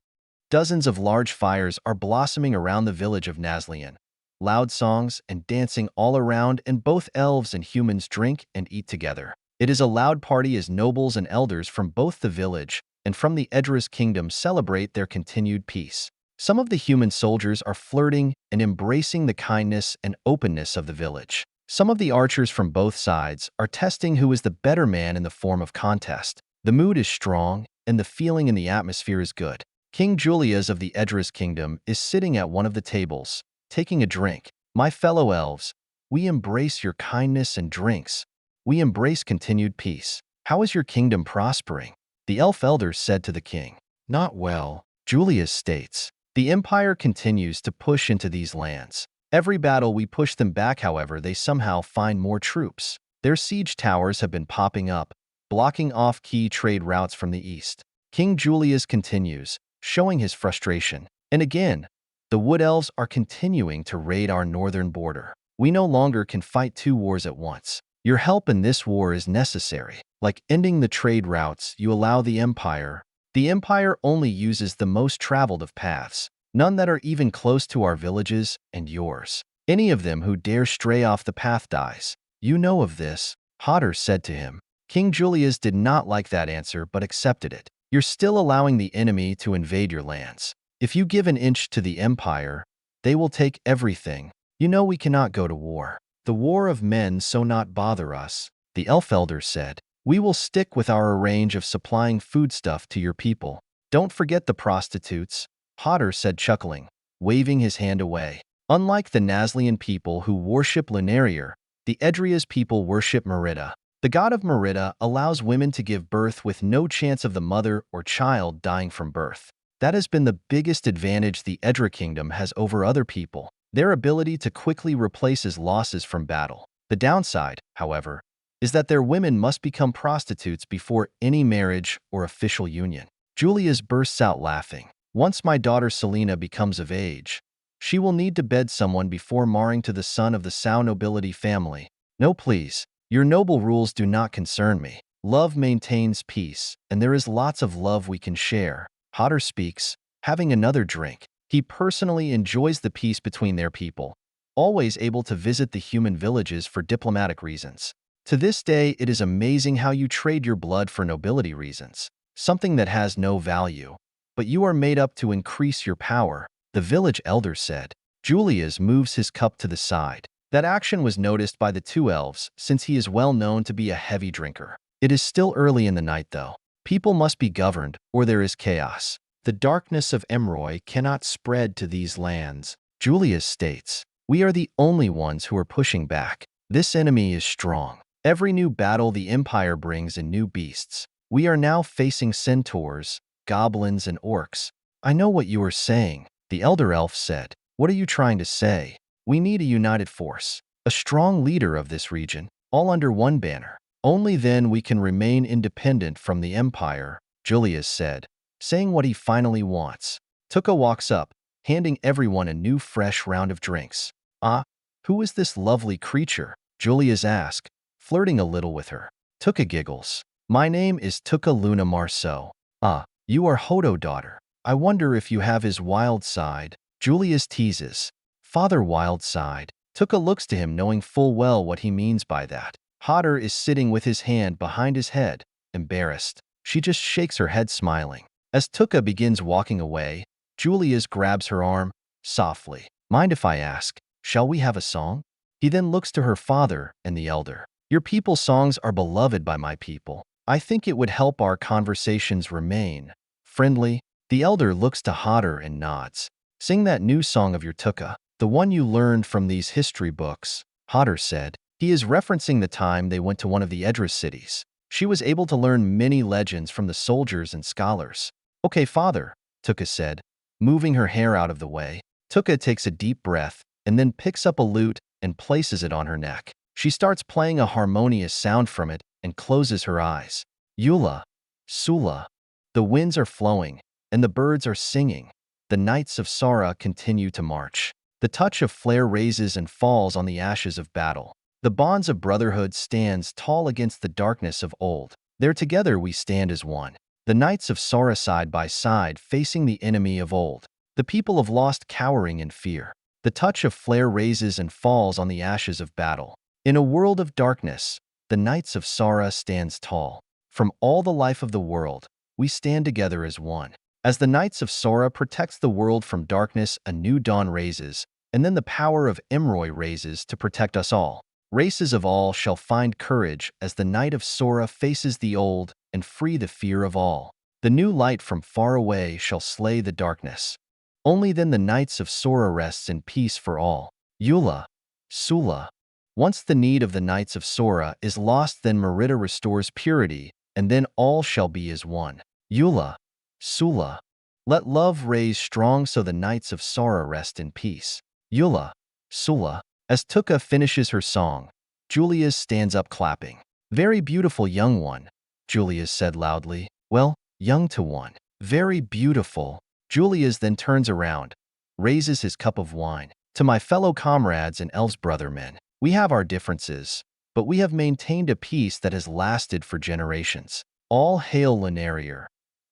dozens of large fires are blossoming around the village of Nazlian. Loud songs and dancing all around, and both elves and humans drink and eat together. It is a loud party as nobles and elders from both the village and from the Legrath Kingdom celebrate their continued peace. Some of the human soldiers are flirting and embracing the kindness and openness of the village. Some of the archers from both sides are testing who is the better man in the form of contest. The mood is strong, and the feeling in the atmosphere is good. King Julius of the Legrath Kingdom is sitting at one of the tables, taking a drink. My fellow elves, we embrace your kindness and drinks. We embrace continued peace. How is your kingdom prospering? The elf elder said to the king. Not well, Julius states. The Empire continues to push into these lands. Every battle we push them back, however, they somehow find more troops. Their siege towers have been popping up, blocking off key trade routes from the east. King Julius continues, showing his frustration. And again, the Wood Elves are continuing to raid our northern border. We no longer can fight two wars at once. Your help in this war is necessary. Like ending the trade routes, you allow the Empire. The Empire only uses the most traveled of paths, none that are even close to our villages and yours. Any of them who dare stray off the path dies. You know of this, Hodder said to him. King Julius did not like that answer but accepted it. You're still allowing the enemy to invade your lands. If you give an inch to the Empire, they will take everything. You know we cannot go to war. The war of men so not bother us, the elf elder said. We will stick with our arrange of supplying foodstuff to your people. Don't forget the prostitutes, Hodder said chuckling, waving his hand away. Unlike the Nazlian people who worship Lunarier, the Edria's people worship Merida. The god of Merida allows women to give birth with no chance of the mother or child dying from birth. That has been the biggest advantage the Edra Kingdom has over other people, their ability to quickly replace losses from battle. The downside, however, is that their women must become prostitutes before any marriage or official union. Julius bursts out laughing. Once my daughter Selena becomes of age, she will need to bed someone before marrying to the son of the Sao nobility family. No, please. Your noble rules do not concern me. Love maintains peace, and there is lots of love we can share. Hodder speaks, having another drink. He personally enjoys the peace between their people, always able to visit the human villages for diplomatic reasons. To this day, it is amazing how you trade your blood for nobility reasons, something that has no value. But you are made up to increase your power, the village elder said. Julius moves his cup to the side. That action was noticed by the two elves, since he is well known to be a heavy drinker. It is still early in the night, though. People must be governed, or there is chaos. The darkness of Emroy cannot spread to these lands, Julius states. We are the only ones who are pushing back. This enemy is strong. Every new battle the Empire brings in new beasts. We are now facing centaurs, goblins, and orcs. I know what you are saying, the elder elf said. What are you trying to say? We need a united force, a strong leader of this region, all under one banner. Only then we can remain independent from the Empire, Julius said, saying what he finally wants. Tuke walks up, handing everyone a new fresh round of drinks. Who is this lovely creature? Julius asked, flirting a little with her. Tuke giggles. My name is Tuke Luna Marceau. You are Hodo daughter. I wonder if you have his wild side. Julius teases. Father wild side. Tuke looks to him knowing full well what he means by that. Hodder is sitting with his hand behind his head, embarrassed. She just shakes her head smiling. As Tuke begins walking away, Julius grabs her arm, softly. Mind if I ask, shall we have a song? He then looks to her father and the elder. Your people's songs are beloved by my people. I think it would help our conversations remain friendly. The elder looks to Hodder and nods. Sing that new song of your Tuke. The one you learned from these history books, Hodder said. He is referencing the time they went to one of the Edra cities. She was able to learn many legends from the soldiers and scholars. Okay, father, Tuke said, moving her hair out of the way. Tuke takes a deep breath and then picks up a lute and places it on her neck. She starts playing a harmonious sound from it and closes her eyes. Eula, Sula. The winds are flowing and the birds are singing. The Knights of Sara continue to march. The touch of flare raises and falls on the ashes of battle. The bonds of brotherhood stands tall against the darkness of old. There together we stand as one. The Knights of Sara side by side facing the enemy of old. The people of lost cowering in fear. The touch of flare raises and falls on the ashes of battle. In a world of darkness, the Knights of Sara stands tall. From all the life of the world, we stand together as one. As the Knights of Sara protects the world from darkness, a new dawn raises, and then the power of Emroy raises to protect us all. Races of all shall find courage as the Knight of Sora faces the old and free the fear of all. The new light from far away shall slay the darkness. Only then the Knights of Sora rests in peace for all. Eula, Sula. Once the need of the Knights of Sora is lost, then Merida restores purity, and then all shall be as one. Eula, Sula. Let love raise strong so the nights of sorrow rest in peace. Eula, Sula. As Tuke finishes her song, Julius stands up clapping. Very beautiful young one, Julius said loudly. Well, young to one. Very beautiful. Julius then turns around, raises his cup of wine. To my fellow comrades and elves brothermen, we have our differences, but we have maintained a peace that has lasted for generations. All hail Lenarier.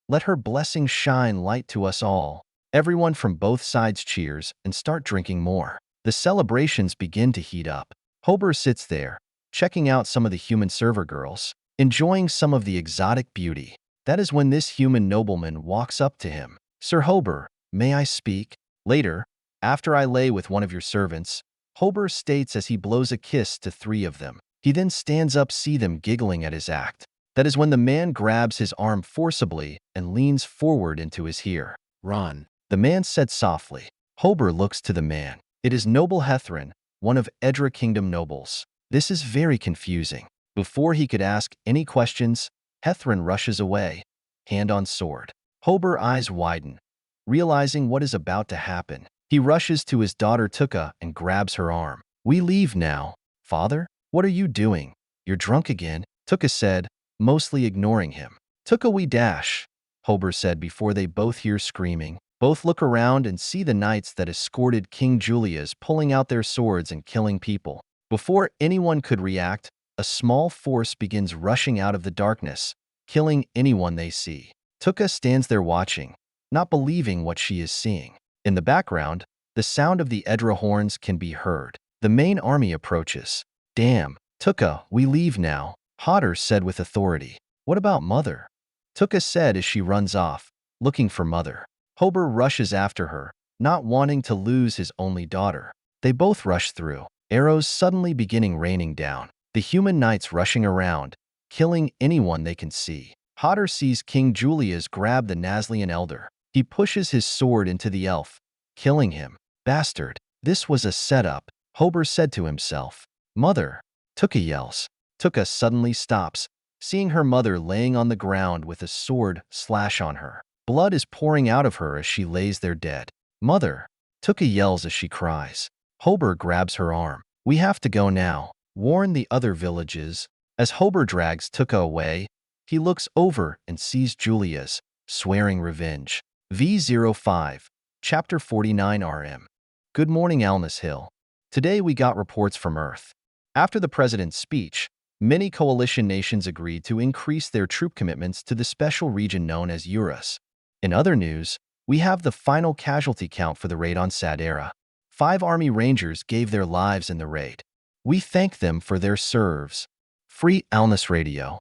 Let her blessing shine light to us all. Everyone from both sides cheers and start drinking more. The celebrations begin to heat up. Hober sits there, checking out some of the human server girls, enjoying some of the exotic beauty. That is when this human nobleman walks up to him. Sir Hober, may I speak? Later, after I lay with one of your servants, Hober states as he blows a kiss to 3 of them. He then stands up, see them giggling at his act. That is when the man grabs his arm forcibly and leans forward into his ear. Ron, the man said softly. Hober looks to the man. It is Noble Hethrin, one of Edra Kingdom nobles. This is very confusing. Before he could ask any questions, Hethrin rushes away, hand on sword. Hober eyes widen, realizing what is about to happen. He rushes to his daughter Tuke and grabs her arm. We leave now. Father, what are you doing? You're drunk again, Tuke said, mostly ignoring him. Tuke, we dash, Hober said before they both hear screaming. Both look around and see the knights that escorted King Julius pulling out their swords and killing people. Before anyone could react, a small force begins rushing out of the darkness, killing anyone they see. Tuke stands there watching, not believing what she is seeing. In the background, the sound of the Edra horns can be heard. The main army approaches. Damn, Tuke, we leave now, Hodder said with authority. What about Mother? Tuke said as she runs off, looking for Mother. Hober rushes after her, not wanting to lose his only daughter. They both rush through, arrows suddenly beginning raining down. The human knights rushing around, killing anyone they can see. Hodder sees King Julius grab the Nazlian elder. He pushes his sword into the elf, killing him. Bastard, this was a setup, Hober said to himself. Mother, Tuke yells. Tuke suddenly stops, seeing her mother laying on the ground with a sword slash on her. Blood is pouring out of her as she lays there dead. Mother, Tuke yells as she cries. Hober grabs her arm. We have to go now. Warn the other villages. As Hober drags Tuke away, he looks over and sees Julius, swearing revenge. V05, Chapter 49 RM. Good morning, Alness Hill. Today we got reports from Earth. After the president's speech, many coalition nations agreed to increase their troop commitments to the special region known as Uros. In other news, we have the final casualty count for the raid on Sadera. 5 Army Rangers gave their lives in the raid. We thank them for their serves. Free Alness Radio.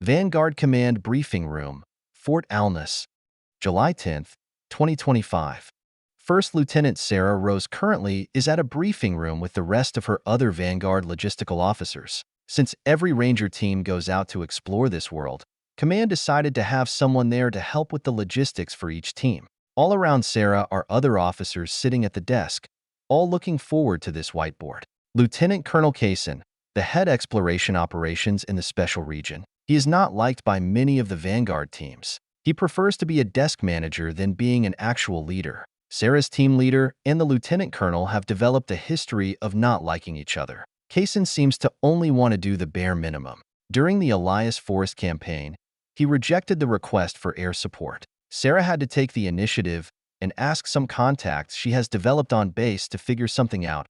Vanguard Command Briefing Room, Fort Alness, July 10, 2025. First Lieutenant Sarah Rose currently is at a briefing room with the rest of her other Vanguard logistical officers. Since every Ranger team goes out to explore this world, Command decided to have someone there to help with the logistics for each team. All around Sarah are other officers sitting at the desk, all looking forward to this whiteboard. Lieutenant Colonel Jackson, the head exploration operations in the special region. He is not liked by many of the Vanguard teams. He prefers to be a desk manager than being an actual leader. Sarah's team leader and the lieutenant colonel have developed a history of not liking each other. Jackson seems to only want to do the bare minimum. During the Elias Forest campaign, he rejected the request for air support. Sarah had to take the initiative and ask some contacts she has developed on base to figure something out.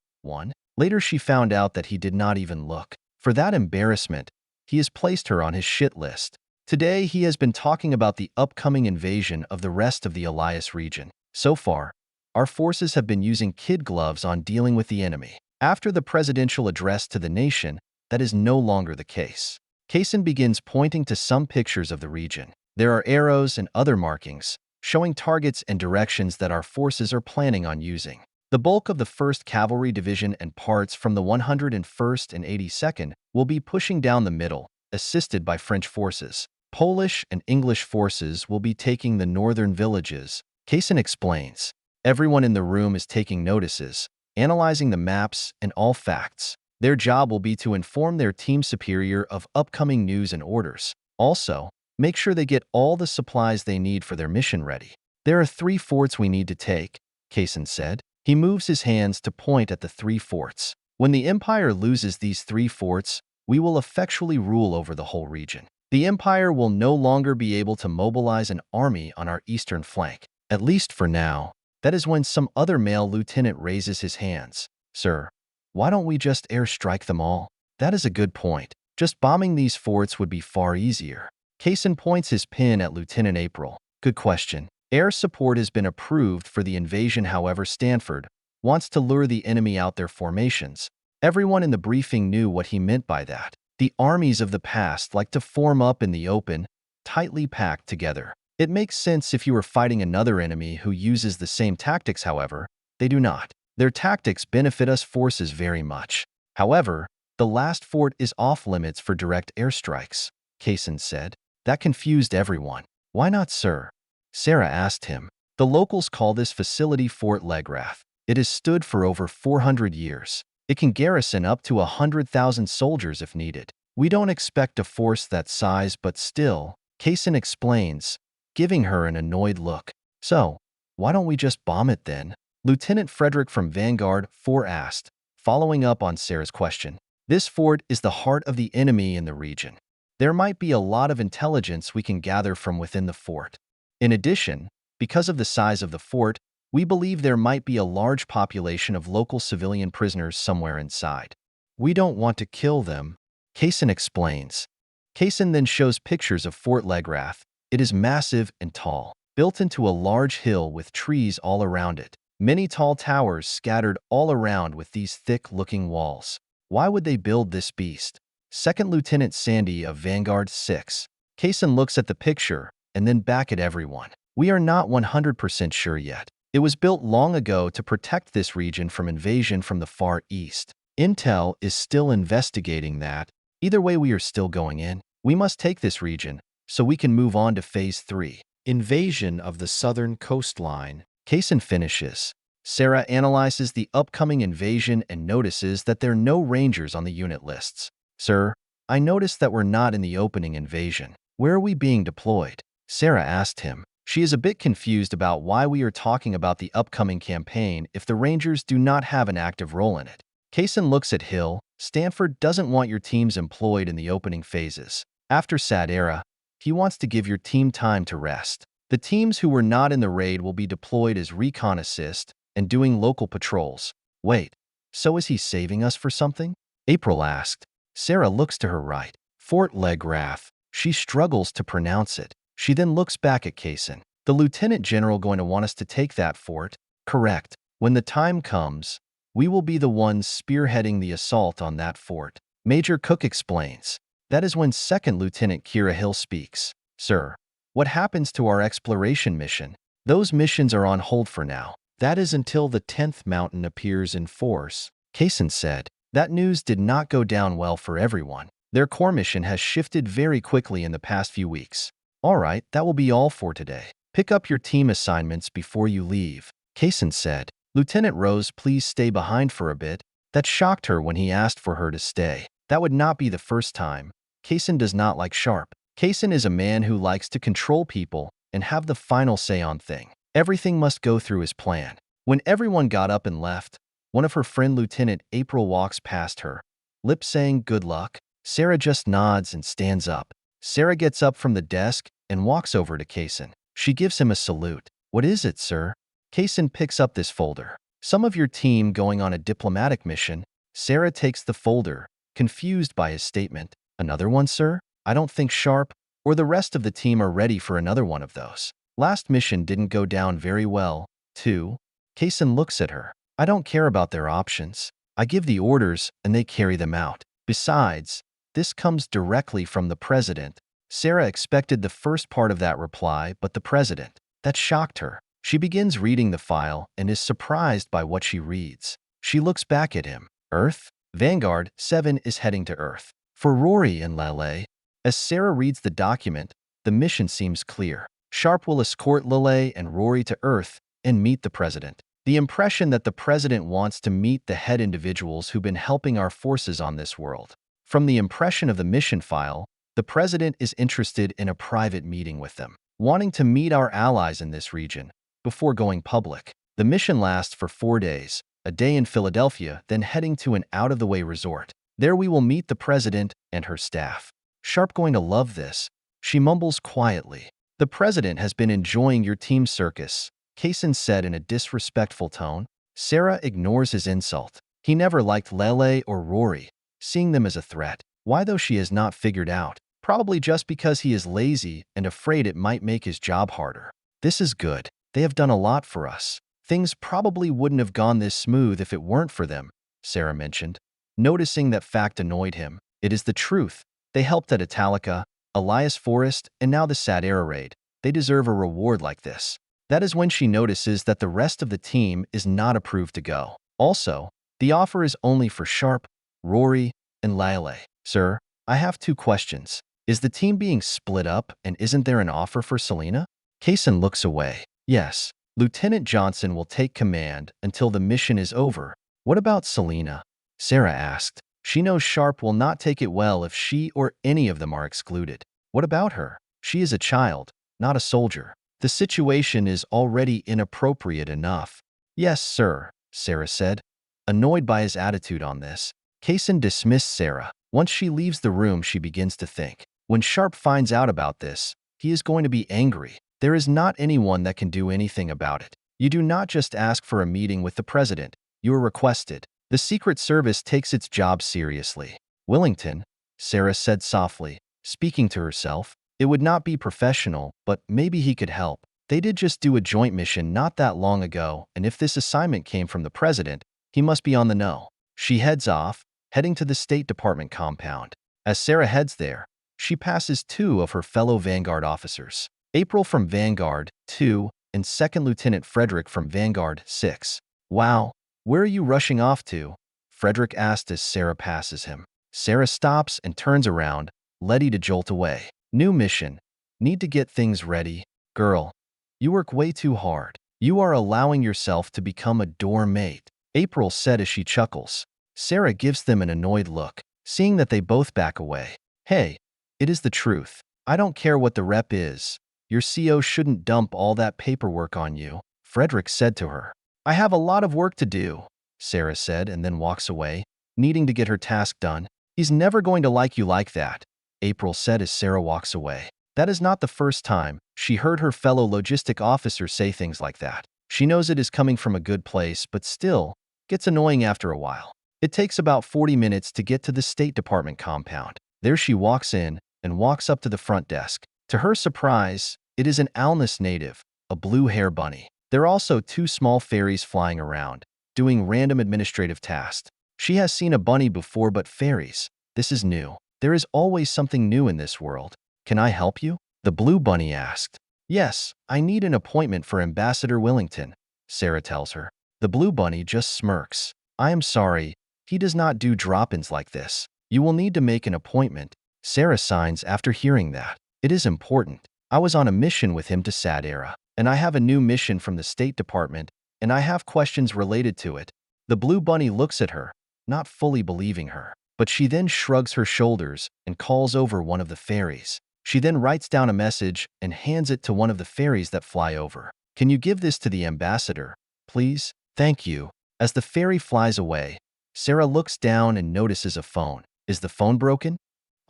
Later she found out that he did not even look. For that embarrassment, he has placed her on his shit list. Today he has been talking about the upcoming invasion of the rest of the Elias region. So far, our forces have been using kid gloves on dealing with the enemy. After the presidential address to the nation, that is no longer the case. Jackson begins pointing to some pictures of the region. There are arrows and other markings, showing targets and directions that our forces are planning on using. The bulk of the 1st Cavalry Division and parts from the 101st and 82nd will be pushing down the middle, assisted by French forces. Polish and English forces will be taking the northern villages. Jackson explains. Everyone in the room is taking notices, analyzing the maps and all facts. Their job will be to inform their team superior of upcoming news and orders. Also, make sure they get all the supplies they need for their mission ready. There are 3 forts we need to take, Kaysen said. He moves his hands to point at the 3 forts. When the Empire loses these 3 forts, we will effectually rule over the whole region. The Empire will no longer be able to mobilize an army on our eastern flank, at least for now. That is when some other male lieutenant raises his hands. Sir, why don't we just airstrike them all? That is a good point. Just bombing these forts would be far easier. Kaysen points his pin at Lieutenant April. Good question. Air support has been approved for the invasion, however, Stanford wants to lure the enemy out their formations. Everyone in the briefing knew what he meant by that. The armies of the past like to form up in the open, tightly packed together. It makes sense if you are fighting another enemy who uses the same tactics, however, they do not. Their tactics benefit us forces very much. However, the last fort is off-limits for direct airstrikes, Kaysen said. That confused everyone. Why not, sir? Sarah asked him. The locals call this facility Fort Legrath. It has stood for over 400 years. It can garrison up to 100,000 soldiers if needed. We don't expect a force that size, but still, Kaysen explains, giving her an annoyed look. So, why don't we just bomb it then? Lieutenant Frederick from Vanguard 4 asked, following up on Sarah's question. This fort is the heart of the enemy in the region. There might be a lot of intelligence we can gather from within the fort. In addition, because of the size of the fort, we believe there might be a large population of local civilian prisoners somewhere inside. We don't want to kill them, Kaysen explains. Kaysen then shows pictures of Fort Legrath. It is massive and tall, built into a large hill with trees all around it. Many tall towers scattered all around with these thick-looking walls. Why would they build this beast? Second Lieutenant Sandy of Vanguard 6. Kaysen looks at the picture and then back at everyone. We are not 100% sure yet. It was built long ago to protect this region from invasion from the Far East. Intel is still investigating that. Either way, we are still going in. We must take this region so we can move on to Phase 3. Invasion of the southern coastline. Kaysen finishes. Sarah analyzes the upcoming invasion and notices that there are no rangers on the unit lists. Sir, I noticed that we're not in the opening invasion. Where are we being deployed? Sarah asked him. She is a bit confused about why we are talking about the upcoming campaign if the Rangers do not have an active role in it. Kaysen looks at Hill. Stanford doesn't want your teams employed in the opening phases. After Sadera, he wants to give your team time to rest. The teams who were not in the raid will be deployed as recon assist and doing local patrols. Wait, so is he saving us for something? April asked. Sarah looks to her right. Fort Legrath. She struggles to pronounce it. She then looks back at Kaysen. The Lieutenant General going to want us to take that fort? Correct. When the time comes, we will be the ones spearheading the assault on that fort. Major Cook explains. That is when Second Lieutenant Kira Hill speaks. Sir, what happens to our exploration mission? Those missions are on hold for now. That is until the 10th mountain appears in force, Kaysen said. That news did not go down well for everyone. Their core mission has shifted very quickly in the past few weeks. All right, that will be all for today. Pick up your team assignments before you leave, Kaysen said. Lieutenant Rose, please stay behind for a bit. That shocked her when he asked for her to stay. That would not be the first time. Kaysen does not like Sharpe. Kaysen is a man who likes to control people and have the final say on things. Everything must go through his plan. When everyone got up and left, one of her friend Lieutenant April walks past her, lip saying good luck. Sarah just nods and stands up. Sarah gets up from the desk and walks over to Kaysen. She gives him a salute. What is it, sir? Kaysen picks up this folder. Some of your team going on a diplomatic mission. Sarah takes the folder, confused by his statement. Another one, sir? I don't think Sharpe or the rest of the team are ready for another one of those. Last mission didn't go down very well, too. Kaysen looks at her. I don't care about their options. I give the orders and they carry them out. Besides, this comes directly from the president. Sarah expected the first part of that reply, but the president. That shocked her. She begins reading the file and is surprised by what she reads. She looks back at him. Earth? Vanguard 7 is heading to Earth. For Rory and Lelei. As Sarah reads the document, the mission seems clear. Sharpe will escort Lelei and Rory to Earth and meet the president. The impression that the president wants to meet the head individuals who've been helping our forces on this world. From the impression of the mission file, the president is interested in a private meeting with them, wanting to meet our allies in this region. before going public. The mission lasts for 4 days, a day in Philadelphia, then heading to an out-of-the-way resort. There we will meet the president and her staff. Sharpe going to love this, she mumbles quietly. The president has been enjoying your team circus, Kaysen said in a disrespectful tone. Sarah ignores his insult. He never liked Lelei or Rory, seeing them as a threat. Why though she has not figured out. Probably just because he is lazy and afraid it might make his job harder. This is good. They have done a lot for us. Things probably wouldn't have gone this smooth if it weren't for them, Sarah mentioned. Noticing that fact annoyed him. It is the truth. They helped at Italica, Elias Forest, and now the Sadera raid. They deserve a reward like this. That is when she notices that the rest of the team is not approved to go. Also, the offer is only for Sharpe, Rory, and Lelei. Sir, I have 2 questions. Is the team being split up, and isn't there an offer for Selena? Kaysen looks away. Yes, Lieutenant Johnson will take command until the mission is over. What about Selena? Sarah asked. She knows Sharpe will not take it well if she or any of them are excluded. What about her? She is a child, not a soldier. The situation is already inappropriate enough. Yes, sir, Sarah said. Annoyed by his attitude on this, Kaysen dismissed Sarah. Once she leaves the room, she begins to think. When Sharpe finds out about this, he is going to be angry. There is not anyone that can do anything about it. You do not just ask for a meeting with the president. You are requested. The Secret Service takes its job seriously. Willington, Sarah said softly, speaking to herself. It would not be professional, but maybe he could help. They did just do a joint mission not that long ago, and if this assignment came from the president, he must be on the know. She heads off, heading to the State Department compound. As Sarah heads there, she passes 2 of her fellow Vanguard officers. April from Vanguard 2 and 2nd Lieutenant Frederick from Vanguard 6. Wow, where are you rushing off to? Frederick asked as Sarah passes him. Sarah stops and turns around, ready to jolt away. New mission. Need to get things ready. Girl, you work way too hard. You are allowing yourself to become a dorm mate, April said as she chuckles. Sarah gives them an annoyed look, seeing that they both back away. Hey, it is the truth. I don't care what the rep is. Your CO shouldn't dump all that paperwork on you, Frederick said to her. I have a lot of work to do, Sarah said and then walks away, needing to get her task done. He's never going to like you like that, April said as Sarah walks away. That is not the first time she heard her fellow logistic officer say things like that. She knows it is coming from a good place, but still gets annoying after a while. It takes about 40 minutes to get to the State Department compound. There she walks in and walks up to the front desk. To her surprise, it is an alness native, a blue hair bunny. There are also 2 small fairies flying around, doing random administrative tasks. She has seen a bunny before, but fairies, this is new. There is always something new in this world. Can I help you? The blue bunny asked. Yes, I need an appointment for Ambassador Willington, Sarah tells her. The blue bunny just smirks. I am sorry, he does not do drop-ins like this. You will need to make an appointment, Sarah signs after hearing that. It is important. I was on a mission with him to Sadera, and I have a new mission from the State Department, and I have questions related to it. The blue bunny looks at her, not fully believing her, but she then shrugs her shoulders and calls over one of the fairies. She then writes down a message and hands it to one of the fairies that fly over. Can you give this to the ambassador, please? Thank you. As the fairy flies away, Sarah looks down and notices a phone. Is the phone broken?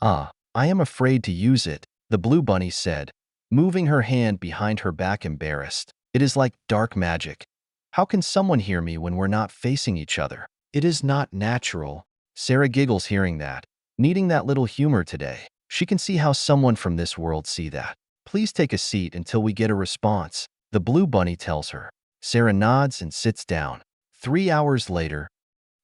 I am afraid to use it, the blue bunny said, moving her hand behind her back embarrassed. It is like dark magic. How can someone hear me when we're not facing each other? It is not natural. Sarah giggles hearing that, needing that little humor today. She can see how someone from this world see that. Please take a seat until we get a response, the blue bunny tells her. Sarah nods and sits down. 3 hours later.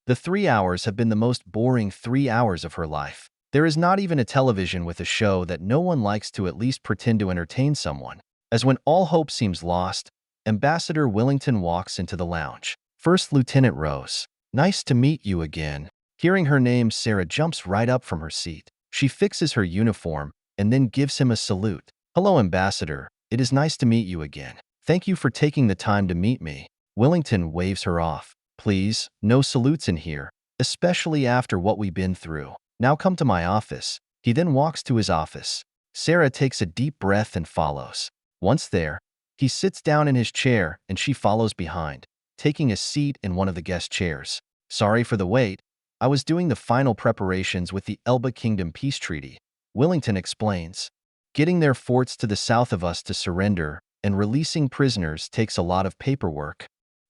The 3 hours have been the most boring 3 hours of her life. There is not even a television with a show that no one likes to at least pretend to entertain someone. As when all hope seems lost, Ambassador Willington walks into the lounge. First Lieutenant Rose. Nice to meet you again. Hearing her name, Sarah jumps right up from her seat. She fixes her uniform and then gives him a salute. Hello, Ambassador. It is nice to meet you again. Thank you for taking the time to meet me. Willington waves her off. Please, no salutes in here, especially after what we've been through. Now come to my office. He then walks to his office. Sarah takes a deep breath and follows. Once there, He sits down in his chair and she follows behind, taking a seat in one of the guest chairs. Sorry for the wait. I was doing the final preparations with the Elba Kingdom peace treaty, Wellington explains. Getting their forts to the south of us to surrender and releasing prisoners takes a lot of paperwork.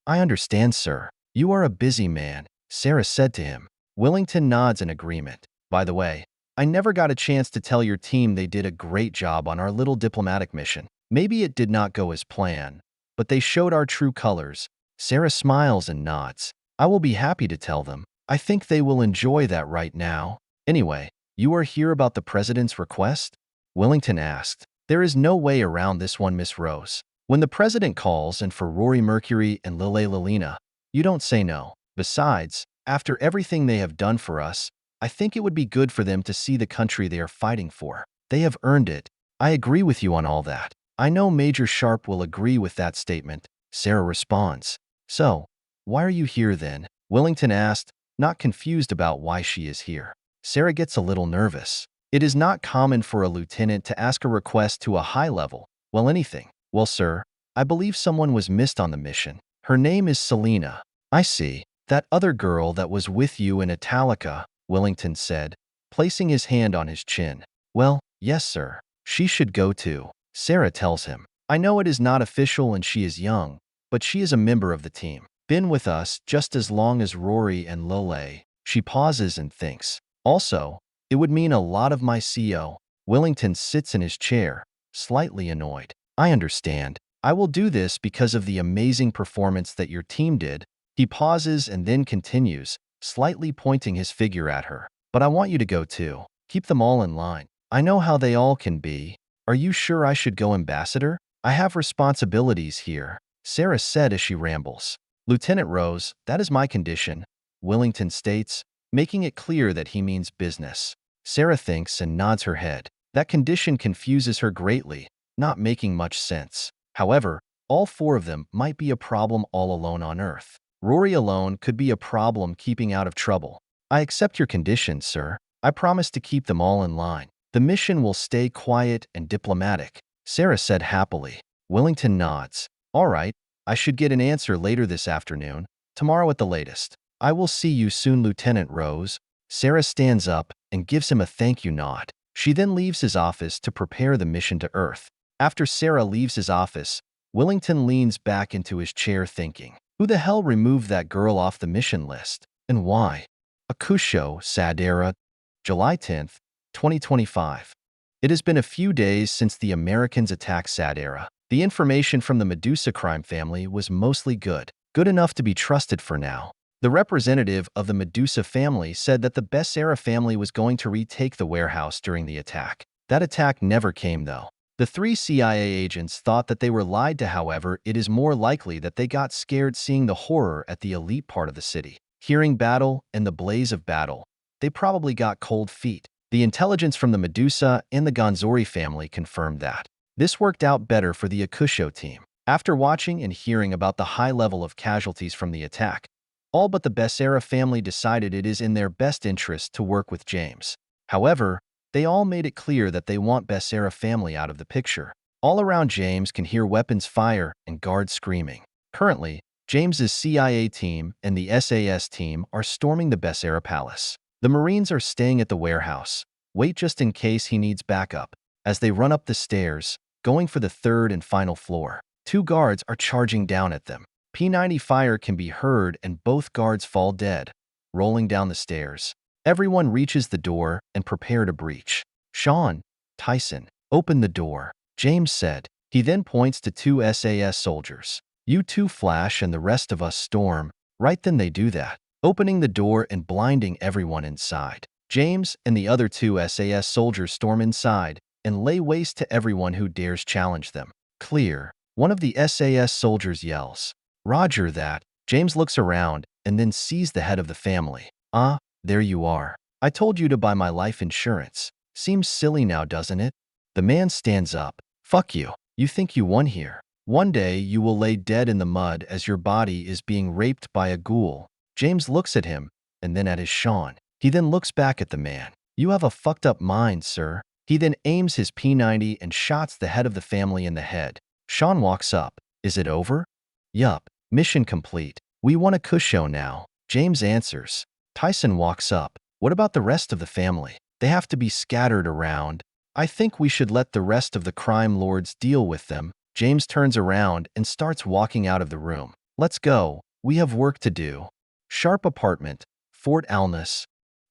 I understand, sir. You are a busy man, Sarah said to him. Wellington nods in agreement. By the way, I never got a chance to tell your team they did a great job on our little diplomatic mission. Maybe it did not go as planned, but they showed our true colors. Sarah smiles and nods. I will be happy to tell them. I think they will enjoy that right now. Anyway, you are here about the president's request? Wellington asked. There is no way around this one, Miss Rose. When the president calls and for Rory Mercury and Lelei Lelina, you don't say no. Besides, after everything they have done for us, I think it would be good for them to see the country they are fighting for. They have earned it. I agree with you on all that. I know Major Sharpe will agree with that statement, Sarah responds. So, why are you here then? Wellington asked, not confused about why she is here. Sarah gets a little nervous. It is not common for a lieutenant to ask a request to a high level. Well, anything. Well, sir, I believe someone was missed on the mission. Her name is Selena. I see. That other girl that was with you in Italica, Wellington said, placing his hand on his chin. Well, yes, sir. She should go too, Sarah tells him. I know it is not official and she is young, but she is a member of the team. Been with us just as long as Rory and Lelei. She pauses and thinks. Also, it would mean a lot of my CO. Wellington sits in his chair, slightly annoyed. I understand. I will do this because of the amazing performance that your team did. He pauses and then continues, slightly pointing his figure at her. But I want you to go too. Keep them all in line. I know how they all can be. Are you sure I should go, Ambassador? I have responsibilities here, Sarah said as she rambles. Lieutenant Rose, that is my condition, Wellington states, making it clear that he means business. Sarah thinks and nods her head. That condition confuses her greatly, not making much sense. However, all four of them might be a problem all alone on Earth. Rory alone could be a problem keeping out of trouble. I accept your conditions, sir. I promise to keep them all in line. The mission will stay quiet and diplomatic, Sarah said happily. Wellington nods. All right, I should get an answer later this afternoon, tomorrow at the latest. I will see you soon, Lieutenant Rose. Sarah stands up and gives him a thank you nod. She then leaves his office to prepare the mission to Earth. After Sarah leaves his office, Wellington leans back into his chair thinking, who the hell removed that girl off the mission list? And why? Akusho, Sadera, July 10th, 2025. It has been a few days since the Americans attacked Sadera. The information from the Medusa crime family was mostly good enough to be trusted for now. The representative of the Medusa family said that the Bessera family was going to retake the warehouse during the attack. That attack never came, though. The three CIA agents thought that they were lied to. However, it is more likely that they got scared seeing the horror at the elite part of the city. Hearing battle and the blaze of battle, they probably got cold feet. The intelligence from the Medusa and the Gonzori family confirmed that. This worked out better for the Akusho team. After watching and hearing about the high level of casualties from the attack, all but the Bessera family decided it is in their best interest to work with James. However, they all made it clear that they want Bessera family out of the picture. All around James can hear weapons fire and guards screaming. Currently, James's CIA team and the SAS team are storming the Bessera palace. The Marines are staying at the warehouse. Wait just in case he needs backup. As they run up the stairs, going for the third and final floor, two guards are charging down at them. P90 fire can be heard and both guards fall dead, rolling down the stairs. Everyone reaches the door and prepare to breach. Sean, Tyson, open the door, James said. He then points to two SAS soldiers. You two flash and the rest of us storm. Right then they do that, opening the door and blinding everyone inside. James and the other two SAS soldiers storm inside and lay waste to everyone who dares challenge them. Clear, one of the SAS soldiers yells. Roger that. James looks around and then sees the head of the family. Ah, there you are. I told you to buy my life insurance. Seems silly now, doesn't it? The man stands up. Fuck you. You think you won here. One day you will lay dead in the mud as your body is being raped by a ghoul. James looks at him and then at his Sean. He then looks back at the man. You have a fucked up mind, sir. He then aims his P90 and shots the head of the family in the head. Sean walks up. Is it over? Yup. Mission complete. We want a cusho now. James answers. Tyson walks up. What about the rest of the family? They have to be scattered around. I think we should let the rest of the crime lords deal with them. James turns around and starts walking out of the room. Let's go. We have work to do. Sharpe Apartment, Fort Alness,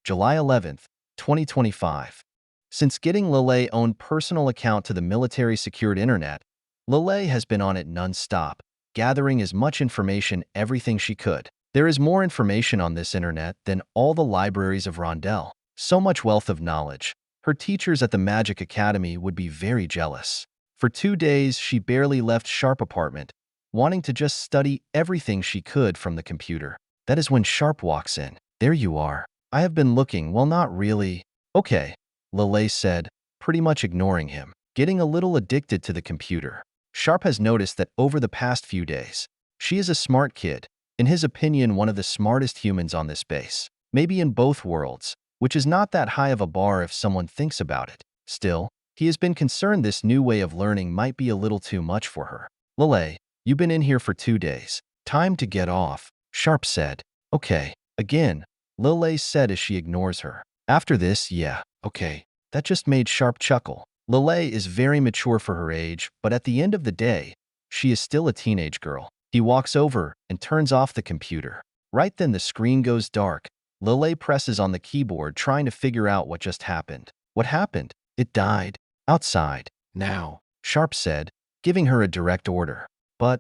July 11th, 2025. Since getting Lelei own personal account to the military-secured internet, Lelei has been on it non-stop, gathering as much information everything she could. There is more information on this internet than all the libraries of Rondell. So much wealth of knowledge. Her teachers at the Magic Academy would be very jealous. For 2 days, she barely left Sharpe Apartment, wanting to just study everything she could from the computer. That is when Sharpe walks in. There you are. I have been looking. Well, not really. Okay, Lelei said, pretty much ignoring him, getting a little addicted to the computer. Sharpe has noticed that over the past few days, she is a smart kid, in his opinion one of the smartest humans on this base, maybe in both worlds, which is not that high of a bar if someone thinks about it. Still, he has been concerned this new way of learning might be a little too much for her. Lelei, you've been in here for 2 days. Time to get off, Sharpe said. Okay, again, Lelei said as she ignores her. After this, yeah, okay. That just made Sharpe chuckle. Lelei is very mature for her age, but at the end of the day, she is still a teenage girl. He walks over and turns off the computer. Right then the screen goes dark. Lelei presses on the keyboard trying to figure out what just happened. What happened? It died. Outside. Now, Sharpe said, giving her a direct order. But,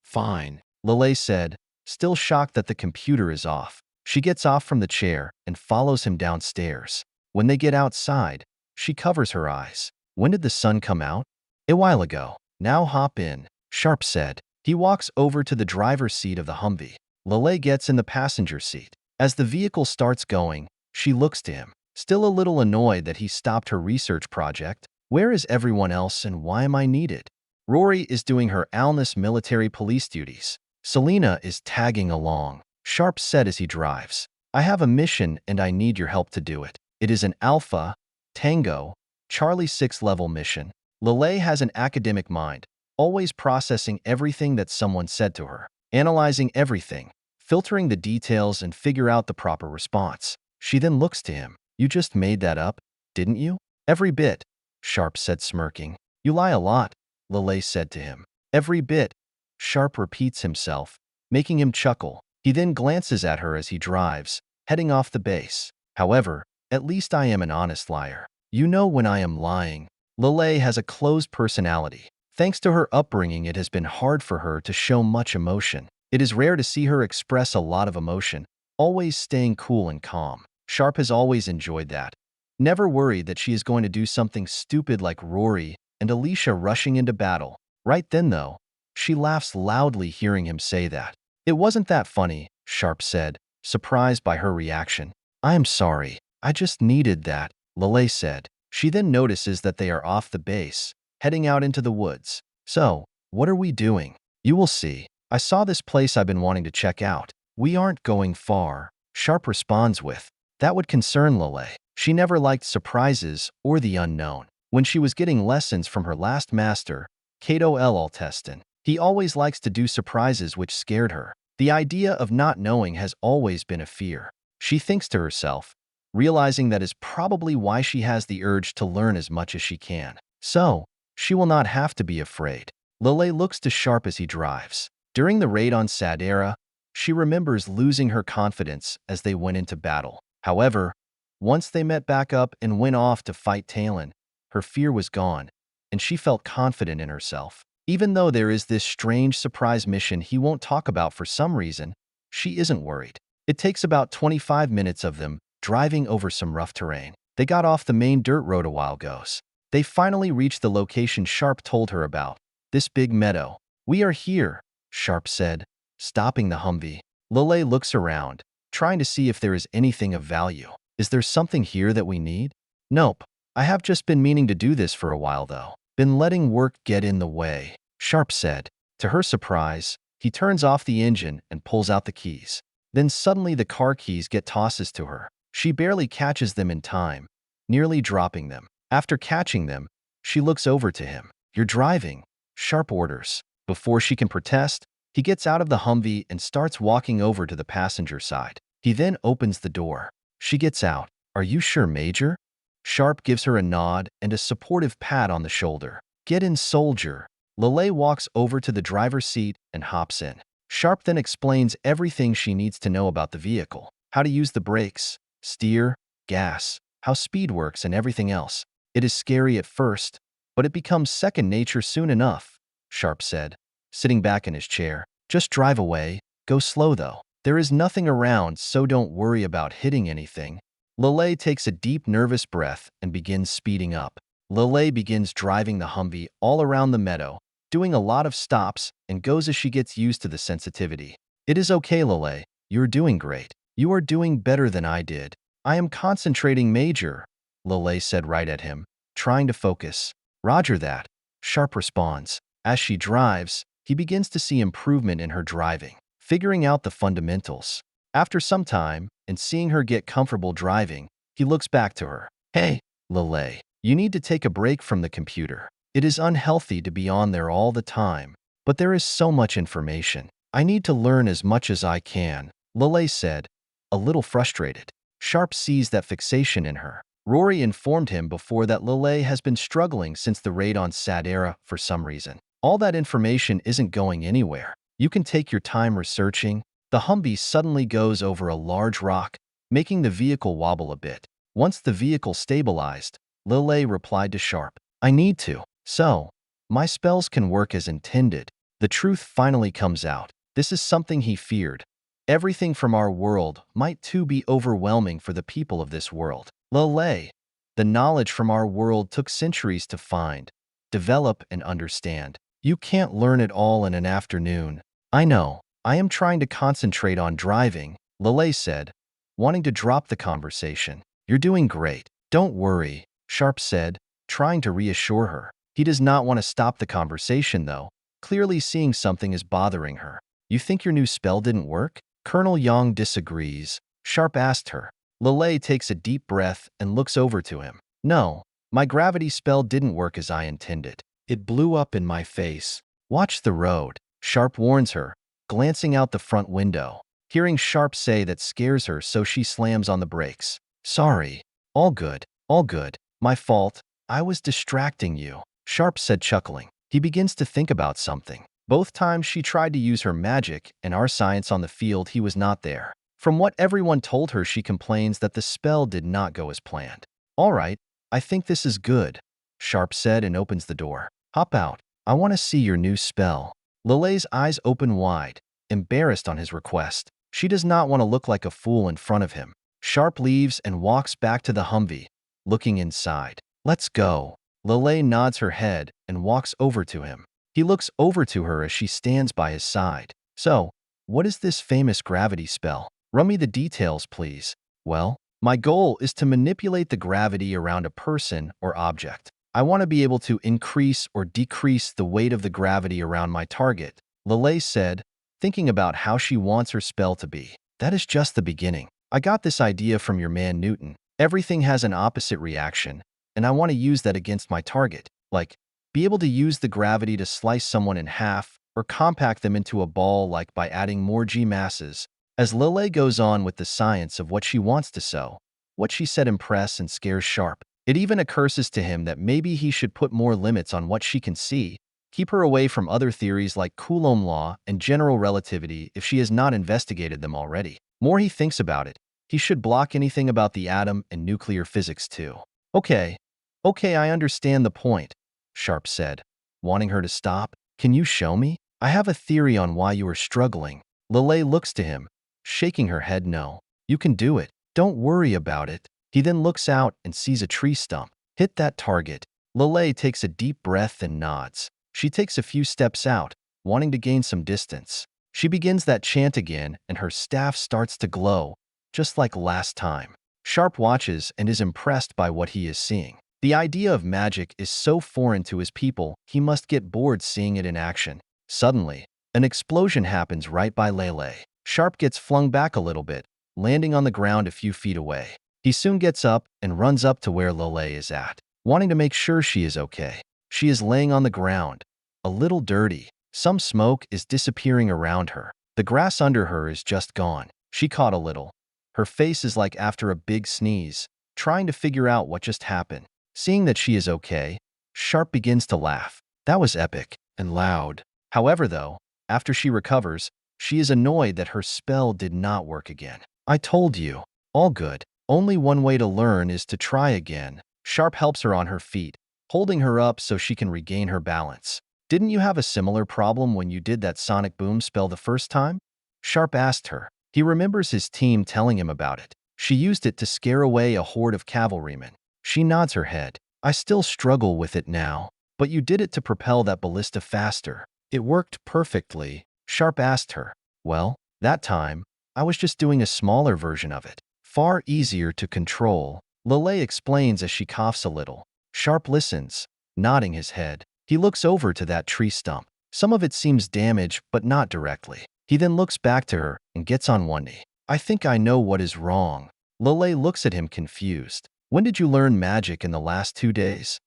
fine, Lelei said, still shocked that the computer is off. She gets off from the chair and follows him downstairs. When they get outside, she covers her eyes. When did the sun come out? A while ago. Now hop in, Sharpe said. He walks over to the driver's seat of the Humvee. Lelei gets in the passenger seat. As the vehicle starts going, she looks to him, still a little annoyed that he stopped her research project. Where is everyone else and why am I needed? Rory is doing her alness military police duties. Selena is tagging along, Sharpe said as he drives. I have a mission and I need your help to do it. It is an Alpha, Tango, Charlie 6 level mission. Lelei has an academic mind, always processing everything that someone said to her, analyzing everything, filtering the details and figure out the proper response. She then looks to him. You just made that up, didn't you? Every bit, Sharpe said smirking. You lie a lot, Lelei said to him. Every bit, Sharpe repeats himself, making him chuckle. He then glances at her as he drives, heading off the base. However, at least I am an honest liar. You know when I am lying. Lelei has a closed personality. Thanks to her upbringing, it has been hard for her to show much emotion. It is rare to see her express a lot of emotion, always staying cool and calm. Sharpe has always enjoyed that. Never worried that she is going to do something stupid like Rory and Alicia rushing into battle. Right then, though, she laughs loudly hearing him say that. It wasn't that funny, Sharpe said, surprised by her reaction. I am sorry. I just needed that, Lelei said. She then notices that they are off the base, heading out into the woods. So, what are we doing? You will see. I saw this place I've been wanting to check out. We aren't going far, Sharpe responds with. That would concern Lelei. She never liked surprises or the unknown. When she was getting lessons from her last master, Cato L. Alteston, he always likes to do surprises which scared her. The idea of not knowing has always been a fear. She thinks to herself, realizing that is probably why she has the urge to learn as much as she can. So, she will not have to be afraid. Lelei looks to Sharpe as he drives. During the raid on Sadera, she remembers losing her confidence as they went into battle. However, once they met back up and went off to fight Talon, her fear was gone, and she felt confident in herself. Even though there is this strange surprise mission he won't talk about for some reason, she isn't worried. It takes about 25 minutes of them driving over some rough terrain. They got off the main dirt road a while ago. They finally reached the location Sharpe told her about, this big meadow. We are here, Sharpe said, stopping the Humvee. Lelei looks around, trying to see if there is anything of value. Is there something here that we need? Nope. I have just been meaning to do this for a while though. Been letting work get in the way, Sharpe said. To her surprise, he turns off the engine and pulls out the keys. Then suddenly the car keys get tosses to her. She barely catches them in time, nearly dropping them. After catching them, she looks over to him. You're driving. Sharpe orders. Before she can protest, he gets out of the Humvee and starts walking over to the passenger side. He then opens the door. She gets out. Are you sure, Major? Sharpe gives her a nod and a supportive pat on the shoulder. Get in, soldier. Lelei walks over to the driver's seat and hops in. Sharpe then explains everything she needs to know about the vehicle. How to use the brakes, steer, gas, how speed works, and everything else. It is scary at first, but it becomes second nature soon enough, Sharpe said, sitting back in his chair. Just drive away. Go slow, though. There is nothing around, so don't worry about hitting anything. Lelei takes a deep, nervous breath and begins speeding up. Lelei begins driving the Humvee all around the meadow, doing a lot of stops, and goes as she gets used to the sensitivity. It is okay, Lelei. You're doing great. You are doing better than I did. I am concentrating, Major, Lelei said right at him, trying to focus. Roger that, Sharpe responds. As she drives, he begins to see improvement in her driving, figuring out the fundamentals. After some time, and seeing her get comfortable driving, he looks back to her. Hey, Lelei, you need to take a break from the computer. It is unhealthy to be on there all the time, but there is so much information. I need to learn as much as I can, Lelei said, a little frustrated. Sharpe sees that fixation in her. Rory informed him before that Lelei has been struggling since the raid on Sadera for some reason. All that information isn't going anywhere. You can take your time researching. The Humvee suddenly goes over a large rock, making the vehicle wobble a bit. Once the vehicle stabilized, Lelei replied to Sharpe, I need to. So, my spells can work as intended. The truth finally comes out. This is something he feared. Everything from our world might too be overwhelming for the people of this world. Lelei, the knowledge from our world took centuries to find, develop, and understand. You can't learn it all in an afternoon. I know. I am trying to concentrate on driving, Lelei said, wanting to drop the conversation. You're doing great. Don't worry, Sharpe said, trying to reassure her. He does not want to stop the conversation, though, clearly seeing something is bothering her. You think your new spell didn't work? Colonel Yang disagrees. Sharpe asked her. Lelei takes a deep breath and looks over to him. No, my gravity spell didn't work as I intended. It blew up in my face. Watch the road, Sharpe warns her, glancing out the front window. Hearing Sharpe say that scares her, so she slams on the brakes. Sorry. All good. All good. My fault. I was distracting you, Sharpe said, chuckling. He begins to think about something. Both times she tried to use her magic and our science on the field, he was not there. From what everyone told her, she complains that the spell did not go as planned. All right, I think this is good, Sharpe said and opens the door. Hop out. I want to see your new spell. Lelei's eyes open wide, embarrassed on his request. She does not want to look like a fool in front of him. Sharpe leaves and walks back to the Humvee, looking inside. Let's go. Lelei nods her head and walks over to him. He looks over to her as she stands by his side. So, what is this famous gravity spell? Run me the details, please. Well, my goal is to manipulate the gravity around a person or object. I want to be able to increase or decrease the weight of the gravity around my target, Lelei said, thinking about how she wants her spell to be. That is just the beginning. I got this idea from your man Newton. Everything has an opposite reaction, and I want to use that against my target. Like, be able to use the gravity to slice someone in half or compact them into a ball, like by adding more G masses. As Lelei goes on with the science of what she wants to sow, what she said impress and scares Sharpe. It even occurs to him that maybe he should put more limits on what she can see, keep her away from other theories like Coulomb law and general relativity if she has not investigated them already. More he thinks about it, he should block anything about the atom and nuclear physics too. Okay, I understand the point, Sharpe said, wanting her to stop. Can you show me? I have a theory on why you are struggling. Lelei looks to him, shaking her head no. You can do it. Don't worry about it. He then looks out and sees a tree stump. Hit that target. Lelei takes a deep breath and nods. She takes a few steps out, wanting to gain some distance. She begins that chant again, and her staff starts to glow, just like last time. Sharpe watches and is impressed by what he is seeing. The idea of magic is so foreign to his people, he must get bored seeing it in action. Suddenly, an explosion happens right by Lelei. Sharpe gets flung back a little bit, landing on the ground a few feet away. He soon gets up and runs up to where Lelei is at, wanting to make sure she is okay. She is laying on the ground, a little dirty. Some smoke is disappearing around her. The grass under her is just gone. She caught a little. Her face is like after a big sneeze, trying to figure out what just happened. Seeing that she is okay, Sharpe begins to laugh. That was epic and loud. However, though, after she recovers, she is annoyed that her spell did not work again. I told you. All good. Only one way to learn is to try again. Sharpe helps her on her feet, holding her up so she can regain her balance. Didn't you have a similar problem when you did that sonic boom spell the first time? Sharpe asked her. He remembers his team telling him about it. She used it to scare away a horde of cavalrymen. She nods her head. I still struggle with it now, but you did it to propel that ballista faster. It worked perfectly. Sharpe asked her. Well, that time, I was just doing a smaller version of it. Far easier to control. Lelei explains as she coughs a little. Sharpe listens, nodding his head. He looks over to that tree stump. Some of it seems damaged, but not directly. He then looks back to her and gets on one knee. I think I know what is wrong. Lelei looks at him confused. When did you learn magic in the last 2 days?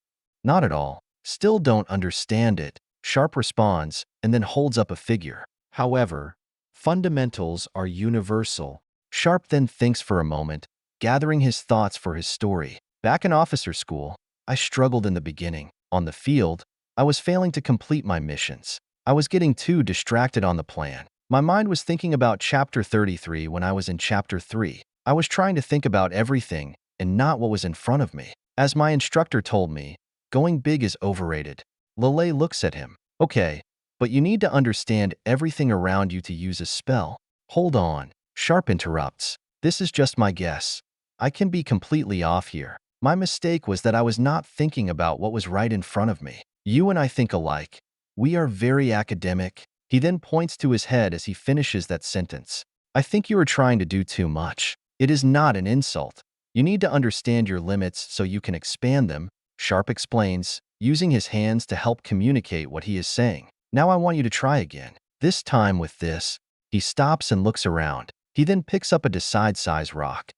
Not at all. Still don't understand it. Sharpe responds and then holds up a figure. However, fundamentals are universal. Sharpe then thinks for a moment, gathering his thoughts for his story. Back in officer school, I struggled in the beginning. On the field, I was failing to complete my missions. I was getting too distracted on the plan. My mind was thinking about Chapter 33 when I was in Chapter 3. I was trying to think about everything and not what was in front of me. As my instructor told me, going big is overrated. Lelei looks at him. Okay, but you need to understand everything around you to use a spell. Hold on. Sharpe interrupts. This is just my guess. I can be completely off here. My mistake was that I was not thinking about what was right in front of me. You and I think alike. We are very academic. He then points to his head as he finishes that sentence. I think you are trying to do too much. It is not an insult. You need to understand your limits so you can expand them, Sharpe explains, using his hands to help communicate what he is saying. Now I want you to try again. This time with this. He stops and looks around. He then picks up a decide-size rock.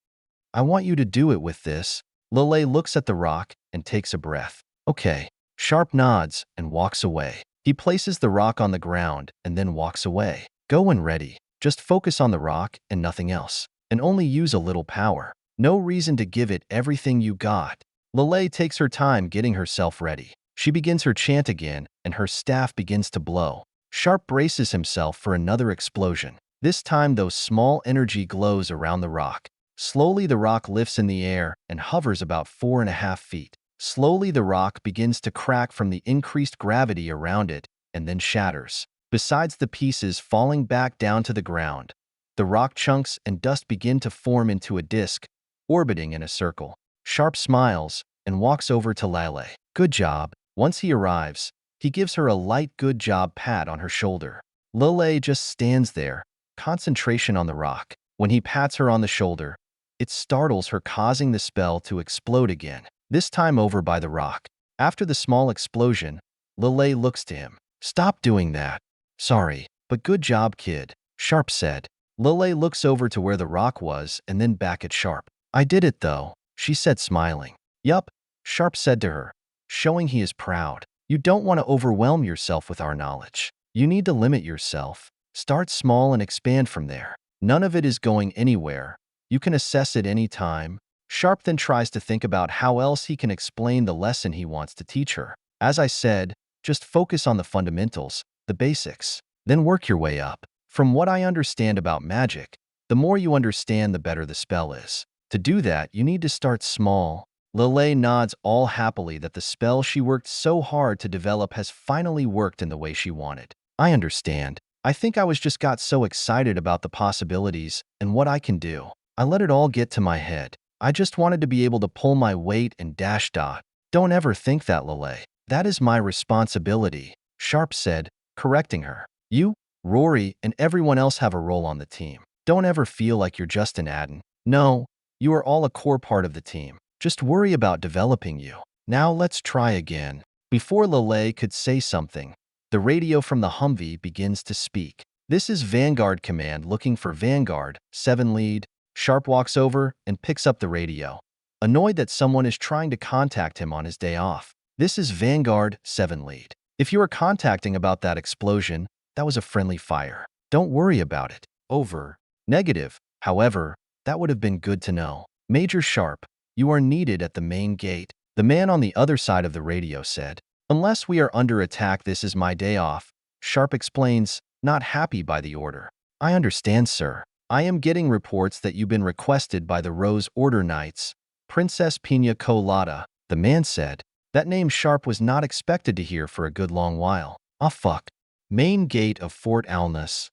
I want you to do it with this. Lelei looks at the rock and takes a breath. Okay. Sharpe nods and walks away. He places the rock on the ground and then walks away. Go when ready. Just focus on the rock and nothing else. And only use a little power. No reason to give it everything you got. Lelei takes her time getting herself ready. She begins her chant again and her staff begins to blow. Sharpe braces himself for another explosion. This time those small energy glows around the rock. Slowly the rock lifts in the air and hovers about 4.5 feet. Slowly the rock begins to crack from the increased gravity around it and then shatters. Besides the pieces falling back down to the ground, the rock chunks and dust begin to form into a disc, orbiting in a circle. Sharpe smiles and walks over to Lelei. Good job. Once he arrives, he gives her a light good job pat on her shoulder. Lelei just stands there, concentration on the rock. When he pats her on the shoulder, it startles her, causing the spell to explode again. This time over by the rock. After the small explosion, Lelei looks to him. Stop doing that. Sorry, but good job, kid, Sharpe said. Lelei looks over to where the rock was and then back at Sharpe. I did it though, she said smiling. Yup, Sharpe said to her, showing he is proud. You don't want to overwhelm yourself with our knowledge. You need to limit yourself. Start small and expand from there. None of it is going anywhere. You can assess it any time. Sharpe then tries to think about how else he can explain the lesson he wants to teach her. As I said, just focus on the fundamentals, the basics. Then work your way up. From what I understand about magic, the more you understand, the better the spell is. To do that, you need to start small. Lelei nods all happily that the spell she worked so hard to develop has finally worked in the way she wanted. I understand. I think I just got so excited about the possibilities and what I can do. I let it all get to my head. I just wanted to be able to pull my weight and dash dot. Don't ever think that, Lelei. That is my responsibility, Sharpe said, correcting her. You, Rory, and everyone else have a role on the team. Don't ever feel like you're just an add-on. No, you are all a core part of the team. Just worry about developing you. Now let's try again. Before Lelei could say something, the radio from the Humvee begins to speak. This is Vanguard Command looking for Vanguard, 7 lead. Sharpe walks over and picks up the radio, annoyed that someone is trying to contact him on his day off. This is Vanguard, 7 lead. If you are contacting about that explosion, that was a friendly fire. Don't worry about it. Over. Negative. However, that would have been good to know. Major Sharpe, you are needed at the main gate. The man on the other side of the radio said. Unless we are under attack, this is my day off. Sharpe explains, not happy by the order. I understand, sir. I am getting reports that you've been requested by the Rose Order Knights. Princess Pina Colada, the man said. That name Sharpe was not expected to hear for a good long while. Ah, fuck. Main gate of Fort Alness.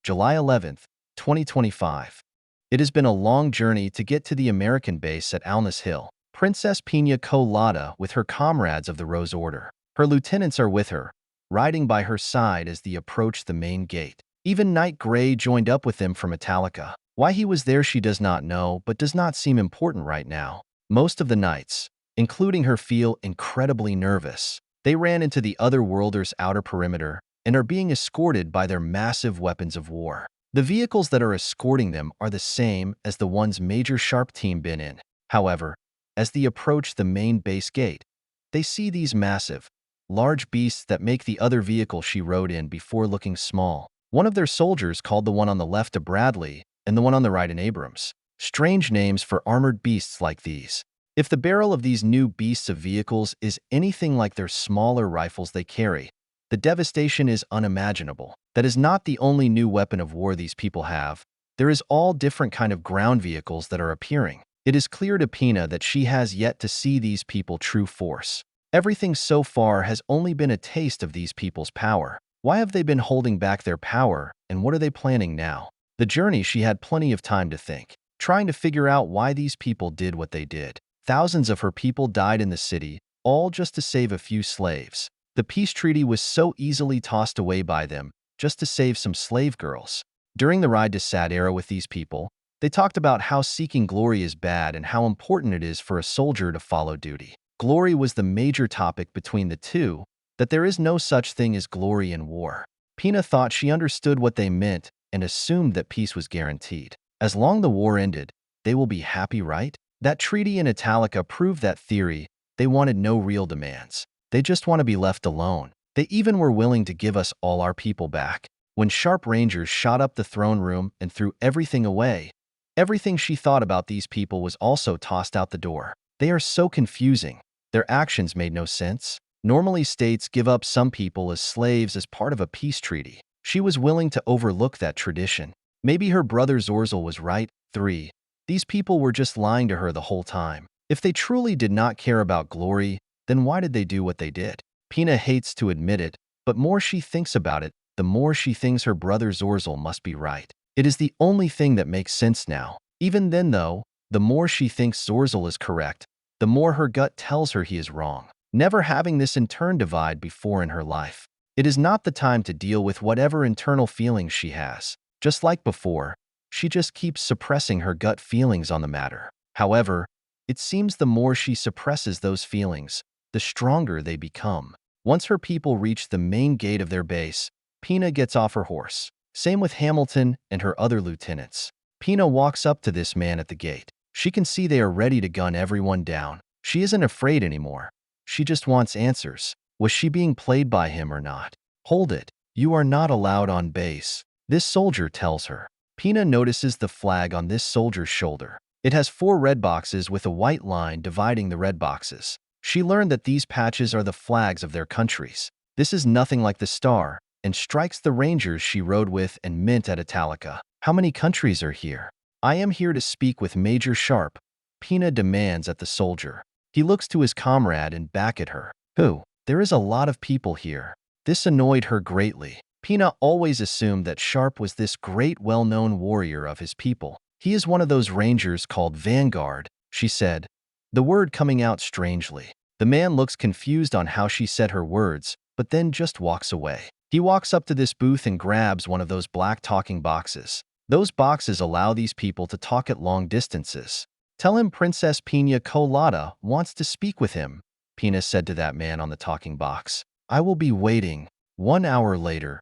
July 11th, 2025. It has been a long journey to get to the American base at Alness Hill. Princess Pina Colada with her comrades of the Rose Order. Her lieutenants are with her, riding by her side as they approach the main gate. Even Knight Grey joined up with them from Italica. Why he was there she does not know, but does not seem important right now. Most of the knights, including her, feel incredibly nervous. They ran into the other worlders' outer perimeter and are being escorted by their massive weapons of war. The vehicles that are escorting them are the same as the ones Major Sharpe team been in. However, as they approach the main base gate, they see these massive, large beasts that make the other vehicle she rode in before looking small. One of their soldiers called the one on the left a Bradley and the one on the right an Abrams. Strange names for armored beasts like these. If the barrel of these new beasts of vehicles is anything like their smaller rifles they carry, the devastation is unimaginable. That is not the only new weapon of war these people have. There is all different kind of ground vehicles that are appearing. It is clear to Pina that she has yet to see these people true force. Everything so far has only been a taste of these people's power. Why have they been holding back their power, and what are they planning now? The journey she had plenty of time to think, trying to figure out why these people did what they did. Thousands of her people died in the city, all just to save a few slaves. The peace treaty was so easily tossed away by them, just to save some slave girls. During the ride to Sadera with these people, they talked about how seeking glory is bad and how important it is for a soldier to follow duty. Glory was the major topic between the two, that there is no such thing as glory in war. Pina thought she understood what they meant and assumed that peace was guaranteed. As long the war ended, they will be happy, right? That treaty in Italica proved that theory. They wanted no real demands. They just want to be left alone. They even were willing to give us all our people back. When Sharpe Rangers shot up the throne room and threw everything away, everything she thought about these people was also tossed out the door. They are so confusing. Their actions made no sense. Normally states give up some people as slaves as part of a peace treaty. She was willing to overlook that tradition. Maybe her brother Zorzel was right. 3. These people were just lying to her the whole time. If they truly did not care about glory, then why did they do what they did? Pina hates to admit it, but more she thinks about it, the more she thinks her brother Zorzel must be right. It is the only thing that makes sense now. Even then though, the more she thinks Zorzel is correct, the more her gut tells her he is wrong. Never having this internal divide before in her life. It is not the time to deal with whatever internal feelings she has. Just like before, she just keeps suppressing her gut feelings on the matter. However, it seems the more she suppresses those feelings, the stronger they become. Once her people reach the main gate of their base, Pina gets off her horse. Same with Hamilton and her other lieutenants. Pina walks up to this man at the gate. She can see they are ready to gun everyone down. She isn't afraid anymore. She just wants answers. Was she being played by him or not? Hold it. You are not allowed on base. This soldier tells her. Pina notices the flag on this soldier's shoulder. It has 4 red boxes with a white line dividing the red boxes. She learned that these patches are the flags of their countries. This is nothing like the star, and strikes the rangers she rode with and mint at Italica. How many countries are here? I am here to speak with Major Sharpe, Pina demands at the soldier. He looks to his comrade and back at her. Who? There is a lot of people here. This annoyed her greatly. Pina always assumed that Sharpe was this great well-known warrior of his people. He is one of those rangers called Vanguard, she said, the word coming out strangely. The man looks confused on how she said her words, but then just walks away. He walks up to this booth and grabs one of those black talking boxes. Those boxes allow these people to talk at long distances. Tell him Princess Pina Colada wants to speak with him, Pina said to that man on the talking box. I will be waiting. 1 hour later.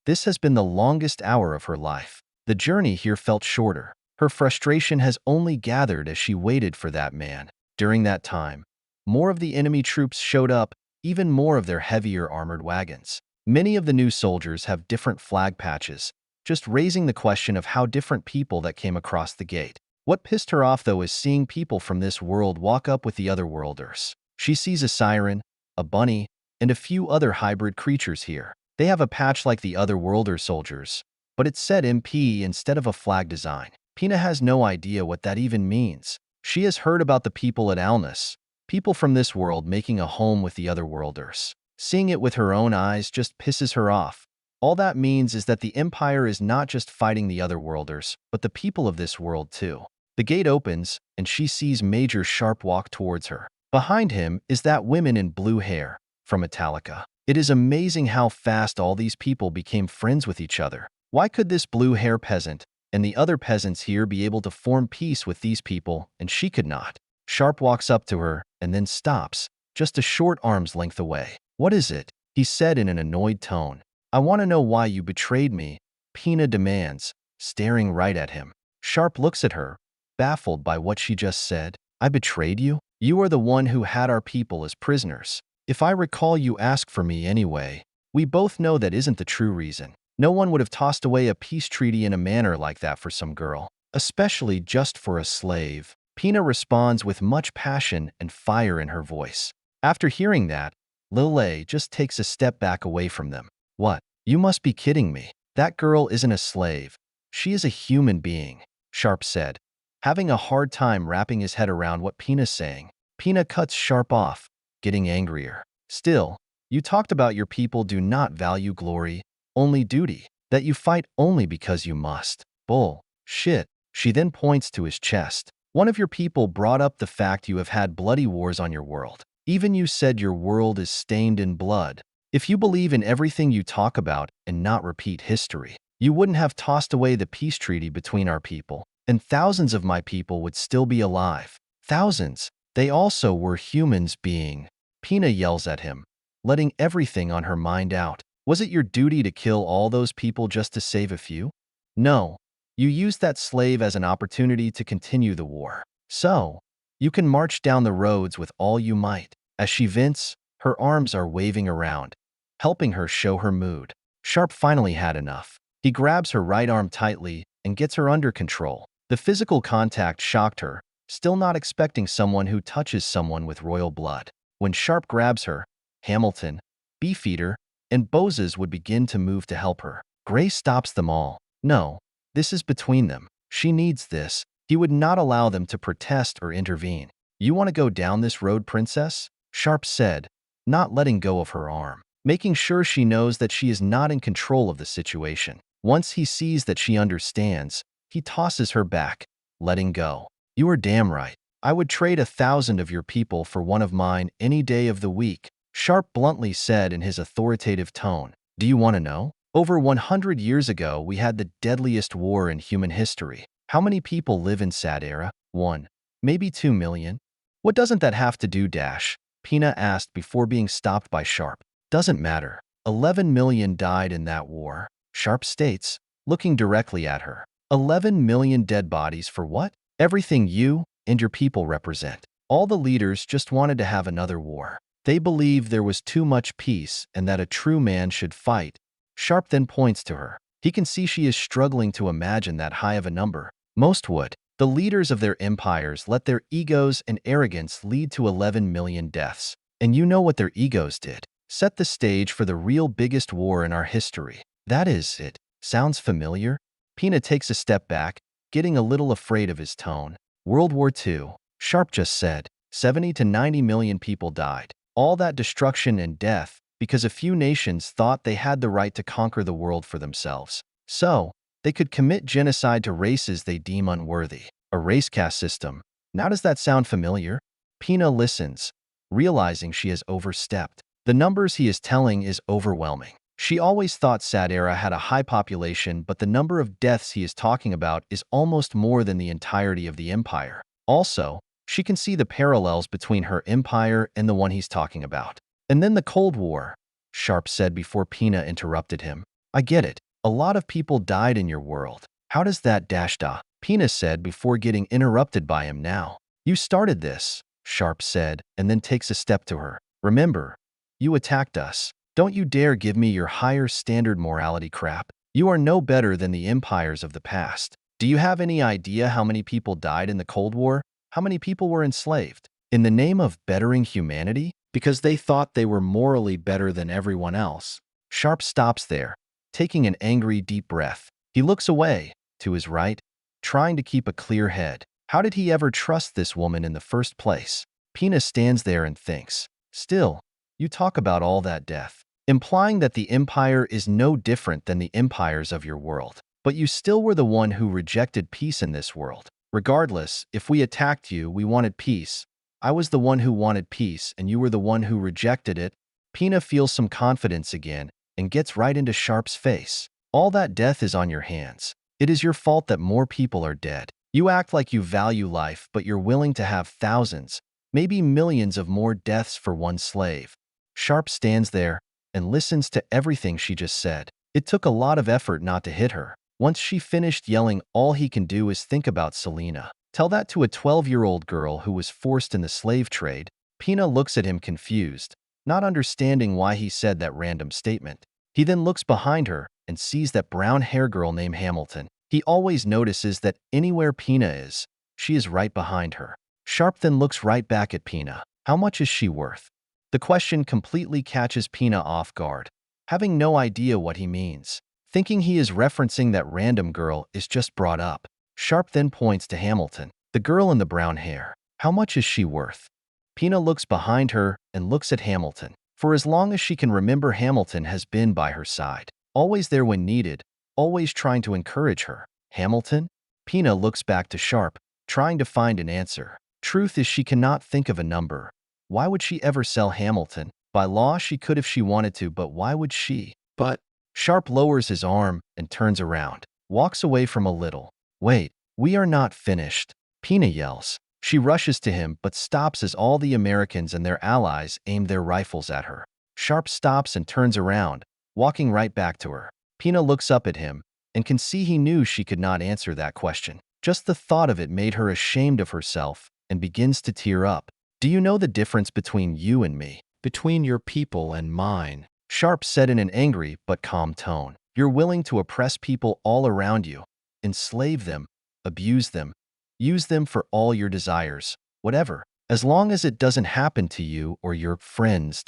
This has been the longest hour of her life. The journey here felt shorter. Her frustration has only gathered as she waited for that man. During that time, more of the enemy troops showed up, even more of their heavier armored wagons. Many of the new soldiers have different flag patches, just raising the question of how different people that came across the gate. What pissed her off, though, is seeing people from this world walk up with the other worlders. She sees a siren, a bunny, and a few other hybrid creatures here. They have a patch like the other worlder soldiers, but it said MP instead of a flag design. Pina has no idea what that even means. She has heard about the people at alness, people from this world making a home with the other worlders. Seeing it with her own eyes just pisses her off. All that means is that the Empire is not just fighting the other worlders, but the people of this world too. The gate opens, and she sees Major Sharpe walk towards her. Behind him is that woman in blue hair, from Italica. It is amazing how fast all these people became friends with each other. Why could this blue hair peasant and the other peasants here be able to form peace with these people, and she could not? Sharpe walks up to her and then stops, just a short arm's length away. "What is it?" he said in an annoyed tone. "I want to know why you betrayed me," Pina demands, staring right at him. Sharpe looks at her, baffled by what she just said. "I betrayed you? You are the one who had our people as prisoners. If I recall, you asked for me anyway. We both know that isn't the true reason. No one would have tossed away a peace treaty in a manner like that for some girl, especially just for a slave." Pina responds with much passion and fire in her voice. After hearing that, Lelei just takes a step back away from them. "What? You must be kidding me. That girl isn't a slave. She is a human being," Sharpe said, having a hard time wrapping his head around what Pina's saying. Pina cuts Sharpe off, getting angrier. "Still, you talked about your people do not value glory, only duty, that you fight only because you must. Bull. Shit." She then points to his chest. "One of your people brought up the fact you have had bloody wars on your world. Even you said your world is stained in blood. If you believe in everything you talk about and not repeat history, you wouldn't have tossed away the peace treaty between our people, and thousands of my people would still be alive. Thousands. They also were humans being." Pina yells at him, letting everything on her mind out. "Was it your duty to kill all those people just to save a few? No. You used that slave as an opportunity to continue the war. So, you can march down the roads with all you might." As she vents, her arms are waving around, helping her show her mood. Sharpe finally had enough. He grabs her right arm tightly and gets her under control. The physical contact shocked her, still not expecting someone who touches someone with royal blood. When Sharpe grabs her, Hamilton, Beefeater, and Bozes would begin to move to help her. Gray stops them all. "No, this is between them. She needs this." He would not allow them to protest or intervene. "You want to go down this road, princess?" Sharpe said, not letting go of her arm, making sure she knows that she is not in control of the situation. Once he sees that she understands, he tosses her back, letting go. "You are damn right. I would trade 1,000 of your people for one of mine any day of the week," Sharpe bluntly said in his authoritative tone. "Do you want to know? Over 100 years ago, we had the deadliest war in human history. How many people live in Sadera? 1, maybe 2 million. What doesn't that have to do, Dash?" Pina asked before being stopped by Sharpe. "Doesn't matter. 11 million died in that war," Sharpe states, looking directly at her. 11 million dead bodies for what? Everything you and your people represent. All the leaders just wanted to have another war. They believed there was too much peace and that a true man should fight. Sharpe then points to her. He can see she is struggling to imagine that high of a number. Most would. The leaders of their empires let their egos and arrogance lead to 11 million deaths. And you know what their egos did? Set the stage for the real biggest war in our history. That is it. Sounds familiar? Pina takes a step back, getting a little afraid of his tone. World War II. Sharpe just said, 70 to 90 million people died. All that destruction and death because a few nations thought they had the right to conquer the world for themselves. So, they could commit genocide to races they deem unworthy. A race caste system. Now does that sound familiar? Pina listens, realizing she has overstepped. The numbers he is telling is overwhelming. She always thought Sadera had a high population, but the number of deaths he is talking about is almost more than the entirety of the empire. Also, she can see the parallels between her empire and the one he's talking about. And then the Cold War, Sharpe said before Pina interrupted him. I get it. A lot of people died in your world. How does that da? Pina said before getting interrupted by him now. You started this, Sharpe said, and then takes a step to her. Remember, You attacked us. Don't you dare give me your higher standard morality crap. You are no better than the empires of the past. Do you have any idea how many people died in the Cold War? How many people were enslaved? In the name of bettering humanity? Because they thought they were morally better than everyone else. Sharpe stops there, taking an angry deep breath. He looks away, to his right, trying to keep a clear head. How did he ever trust this woman in the first place? Pina stands there and thinks. Still, you talk about all that death, implying that the Empire is no different than the empires of your world. But you still were the one who rejected peace in this world. Regardless, if we attacked you, we wanted peace. I was the one who wanted peace, and you were the one who rejected it. Pina feels some confidence again and gets right into Sharpe's face. All that death is on your hands. It is your fault that more people are dead. You act like you value life, but you're willing to have thousands, maybe millions of more deaths for one slave. Sharpe stands there and listens to everything she just said. It took a lot of effort not to hit her. Once she finished yelling, all he can do is think about Selena. Tell that to a 12-year-old girl who was forced in the slave trade. Pina looks at him confused, not understanding why he said that random statement. He then looks behind her and sees that brown hair girl named Hamilton. He always notices that anywhere Pina is, she is right behind her. Sharpe then looks right back at Pina. How much is she worth? The question completely catches Pina off guard, having no idea what he means. Thinking he is referencing that random girl is just brought up. Sharpe then points to Hamilton, the girl in the brown hair. How much is she worth? Pina looks behind her and looks at Hamilton. For as long as she can remember, Hamilton has been by her side, always there when needed, always trying to encourage her. Hamilton? Pina looks back to Sharpe, trying to find an answer. Truth is, she cannot think of a number. Why would she ever sell Hamilton? By law, she could if she wanted to, but why would she? But Sharpe lowers his arm and turns around, walks away from a little. Wait, we are not finished, Pina yells. She rushes to him but stops as all the Americans and their allies aim their rifles at her. Sharpe stops and turns around, walking right back to her. Pina looks up at him and can see he knew she could not answer that question. Just the thought of it made her ashamed of herself and begins to tear up. Do you know the difference between you and me? Between your people and mine? Sharpe said in an angry but calm tone. You're willing to oppress people all around you, enslave them, abuse them, use them for all your desires, whatever, as long as it doesn't happen to you or your friends.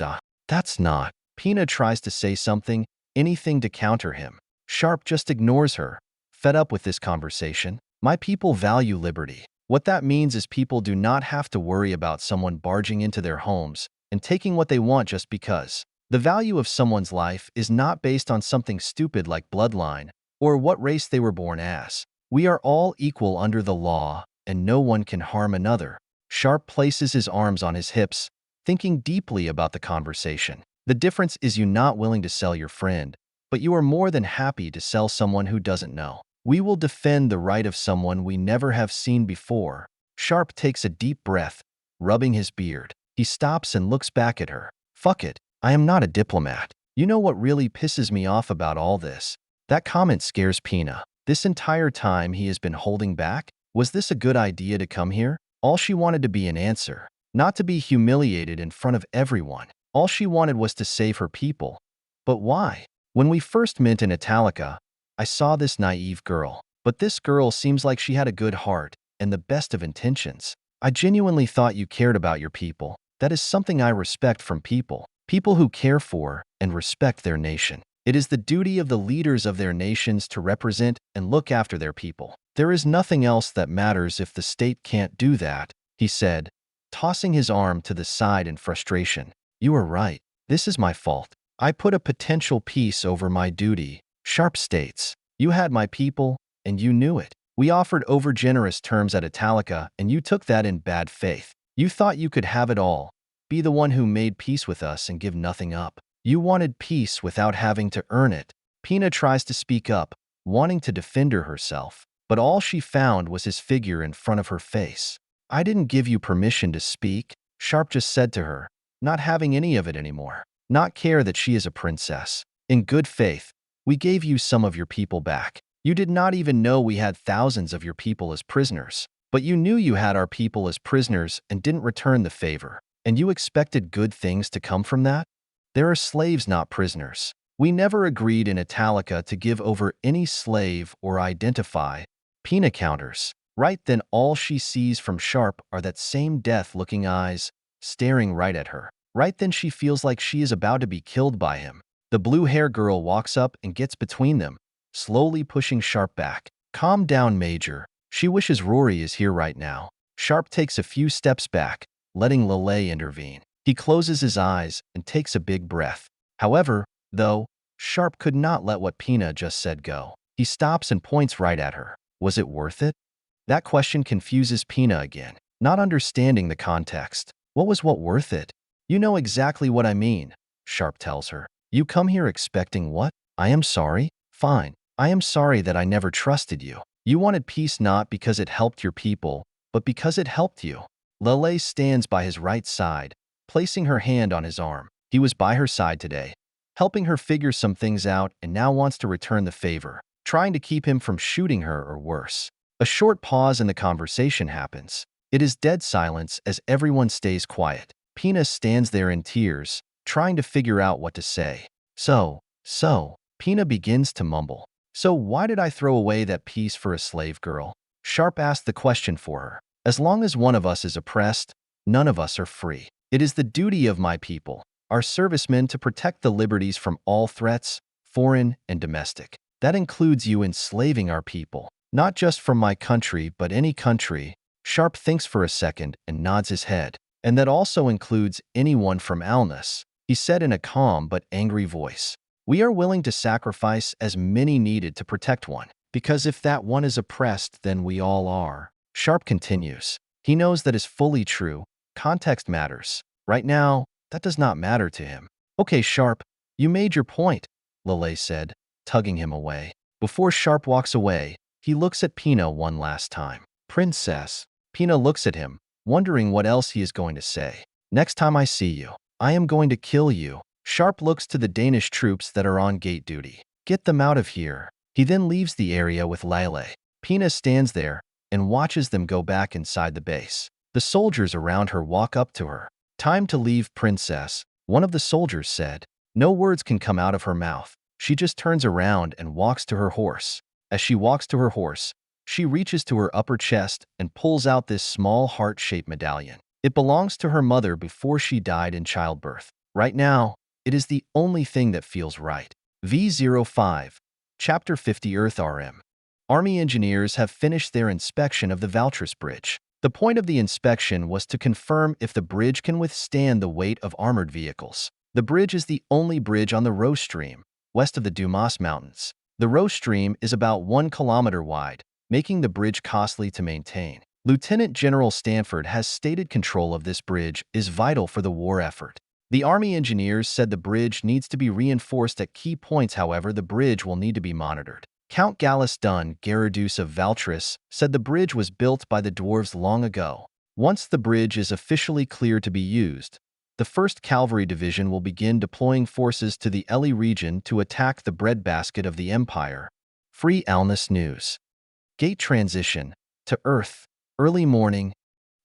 That's not. Pina tries to say something, anything to counter him. Sharpe just ignores her, fed up with this conversation. My people value liberty. What that means is people do not have to worry about someone barging into their homes and taking what they want just because. The value of someone's life is not based on something stupid like bloodline or what race they were born as. We are all equal under the law, and no one can harm another. Sharpe places his arms on his hips, thinking deeply about the conversation. The difference is you're not willing to sell your friend, but you are more than happy to sell someone who doesn't know. We will defend the right of someone we never have seen before. Sharpe takes a deep breath, rubbing his beard. He stops and looks back at her. Fuck it, I am not a diplomat. You know what really pisses me off about all this? That comment scares Pina. This entire time he has been holding back? Was this a good idea to come here? All she wanted to be an answer, not to be humiliated in front of everyone. All she wanted was to save her people. But why? When we first met in Italica, I saw this naive girl. But this girl seems like she had a good heart and the best of intentions. I genuinely thought you cared about your people. That is something I respect from people. People who care for and respect their nation. It is the duty of the leaders of their nations to represent and look after their people. There is nothing else that matters if the state can't do that, he said, tossing his arm to the side in frustration. You are right. This is my fault. I put a potential peace over my duty. Sharpe states, you had my people, and you knew it. We offered overgenerous terms at Italica, and you took that in bad faith. You thought you could have it all, be the one who made peace with us and give nothing up. You wanted peace without having to earn it. Pina tries to speak up, wanting to defend herself, but all she found was his figure in front of her face. I didn't give you permission to speak, Sharpe just said to her, not having any of it anymore. Not care that she is a princess. In good faith, we gave you some of your people back. You did not even know we had thousands of your people as prisoners. But you knew you had our people as prisoners and didn't return the favor. And you expected good things to come from that? There are slaves, not prisoners. We never agreed in Italica to give over any slave or identify. Pina counters. Right then all she sees from Sharpe are that same death-looking eyes, staring right at her. Right then she feels like she is about to be killed by him. The blue-hair girl walks up and gets between them, slowly pushing Sharpe back. Calm down, Major. She wishes Rory is here right now. Sharpe takes a few steps back, letting Lelei intervene. He closes his eyes and takes a big breath. However, though, Sharpe could not let what Pina just said go. He stops and points right at her. Was it worth it? That question confuses Pina again, not understanding the context. What was worth it? You know exactly what I mean, Sharpe tells her. You come here expecting what? I am sorry? Fine. I am sorry that I never trusted you. You wanted peace not because it helped your people, but because it helped you. Lelei stands by his right side, placing her hand on his arm. He was by her side today, helping her figure some things out, and now wants to return the favor, trying to keep him from shooting her or worse. A short pause in the conversation happens. It is dead silence as everyone stays quiet. Pina stands there in tears, trying to figure out what to say. So, Pina begins to mumble. So why did I throw away that piece for a slave girl? Sharpe asked the question for her. As long as one of us is oppressed, none of us are free. It is the duty of my people, our servicemen, to protect the liberties from all threats, foreign and domestic. That includes you enslaving our people. Not just from my country, but any country. Sharpe thinks for a second and nods his head. And that also includes anyone from alness, he said in a calm but angry voice. We are willing to sacrifice as many needed to protect one, because if that one is oppressed, then we all are. Sharpe continues. He knows that is fully true. Context matters. Right now, that does not matter to him. Okay, Sharpe, you made your point, Lelei said, tugging him away. Before Sharpe walks away, he looks at Pina one last time. Princess. Pina looks at him, wondering what else he is going to say. Next time I see you, I am going to kill you. Sharpe looks to the Danish troops that are on gate duty. Get them out of here. He then leaves the area with Lelei. Pina stands there and watches them go back inside the base. The soldiers around her walk up to her. Time to leave, princess, one of the soldiers said. No words can come out of her mouth. She just turns around and walks to her horse. As she walks to her horse, she reaches to her upper chest and pulls out this small heart-shaped medallion. It belongs to her mother before she died in childbirth. Right now, it is the only thing that feels right. V05, Chapter 50 Earth RM. Army engineers have finished their inspection of the Valtris Bridge. The point of the inspection was to confirm if the bridge can withstand the weight of armored vehicles. The bridge is the only bridge on the Rose Stream, west of the Dumas Mountains. The Rose Stream is about 1 kilometer wide, making the bridge costly to maintain. Lieutenant General Stanford has stated control of this bridge is vital for the war effort. The Army engineers said the bridge needs to be reinforced at key points. However, the bridge will need to be monitored. Count Gallus Dun Gerardus of Valtris said the bridge was built by the dwarves long ago. Once the bridge is officially cleared to be used, the 1st Cavalry Division will begin deploying forces to the Lelei region to attack the breadbasket of the Empire. Free alness news. Gate transition to Earth. Early morning,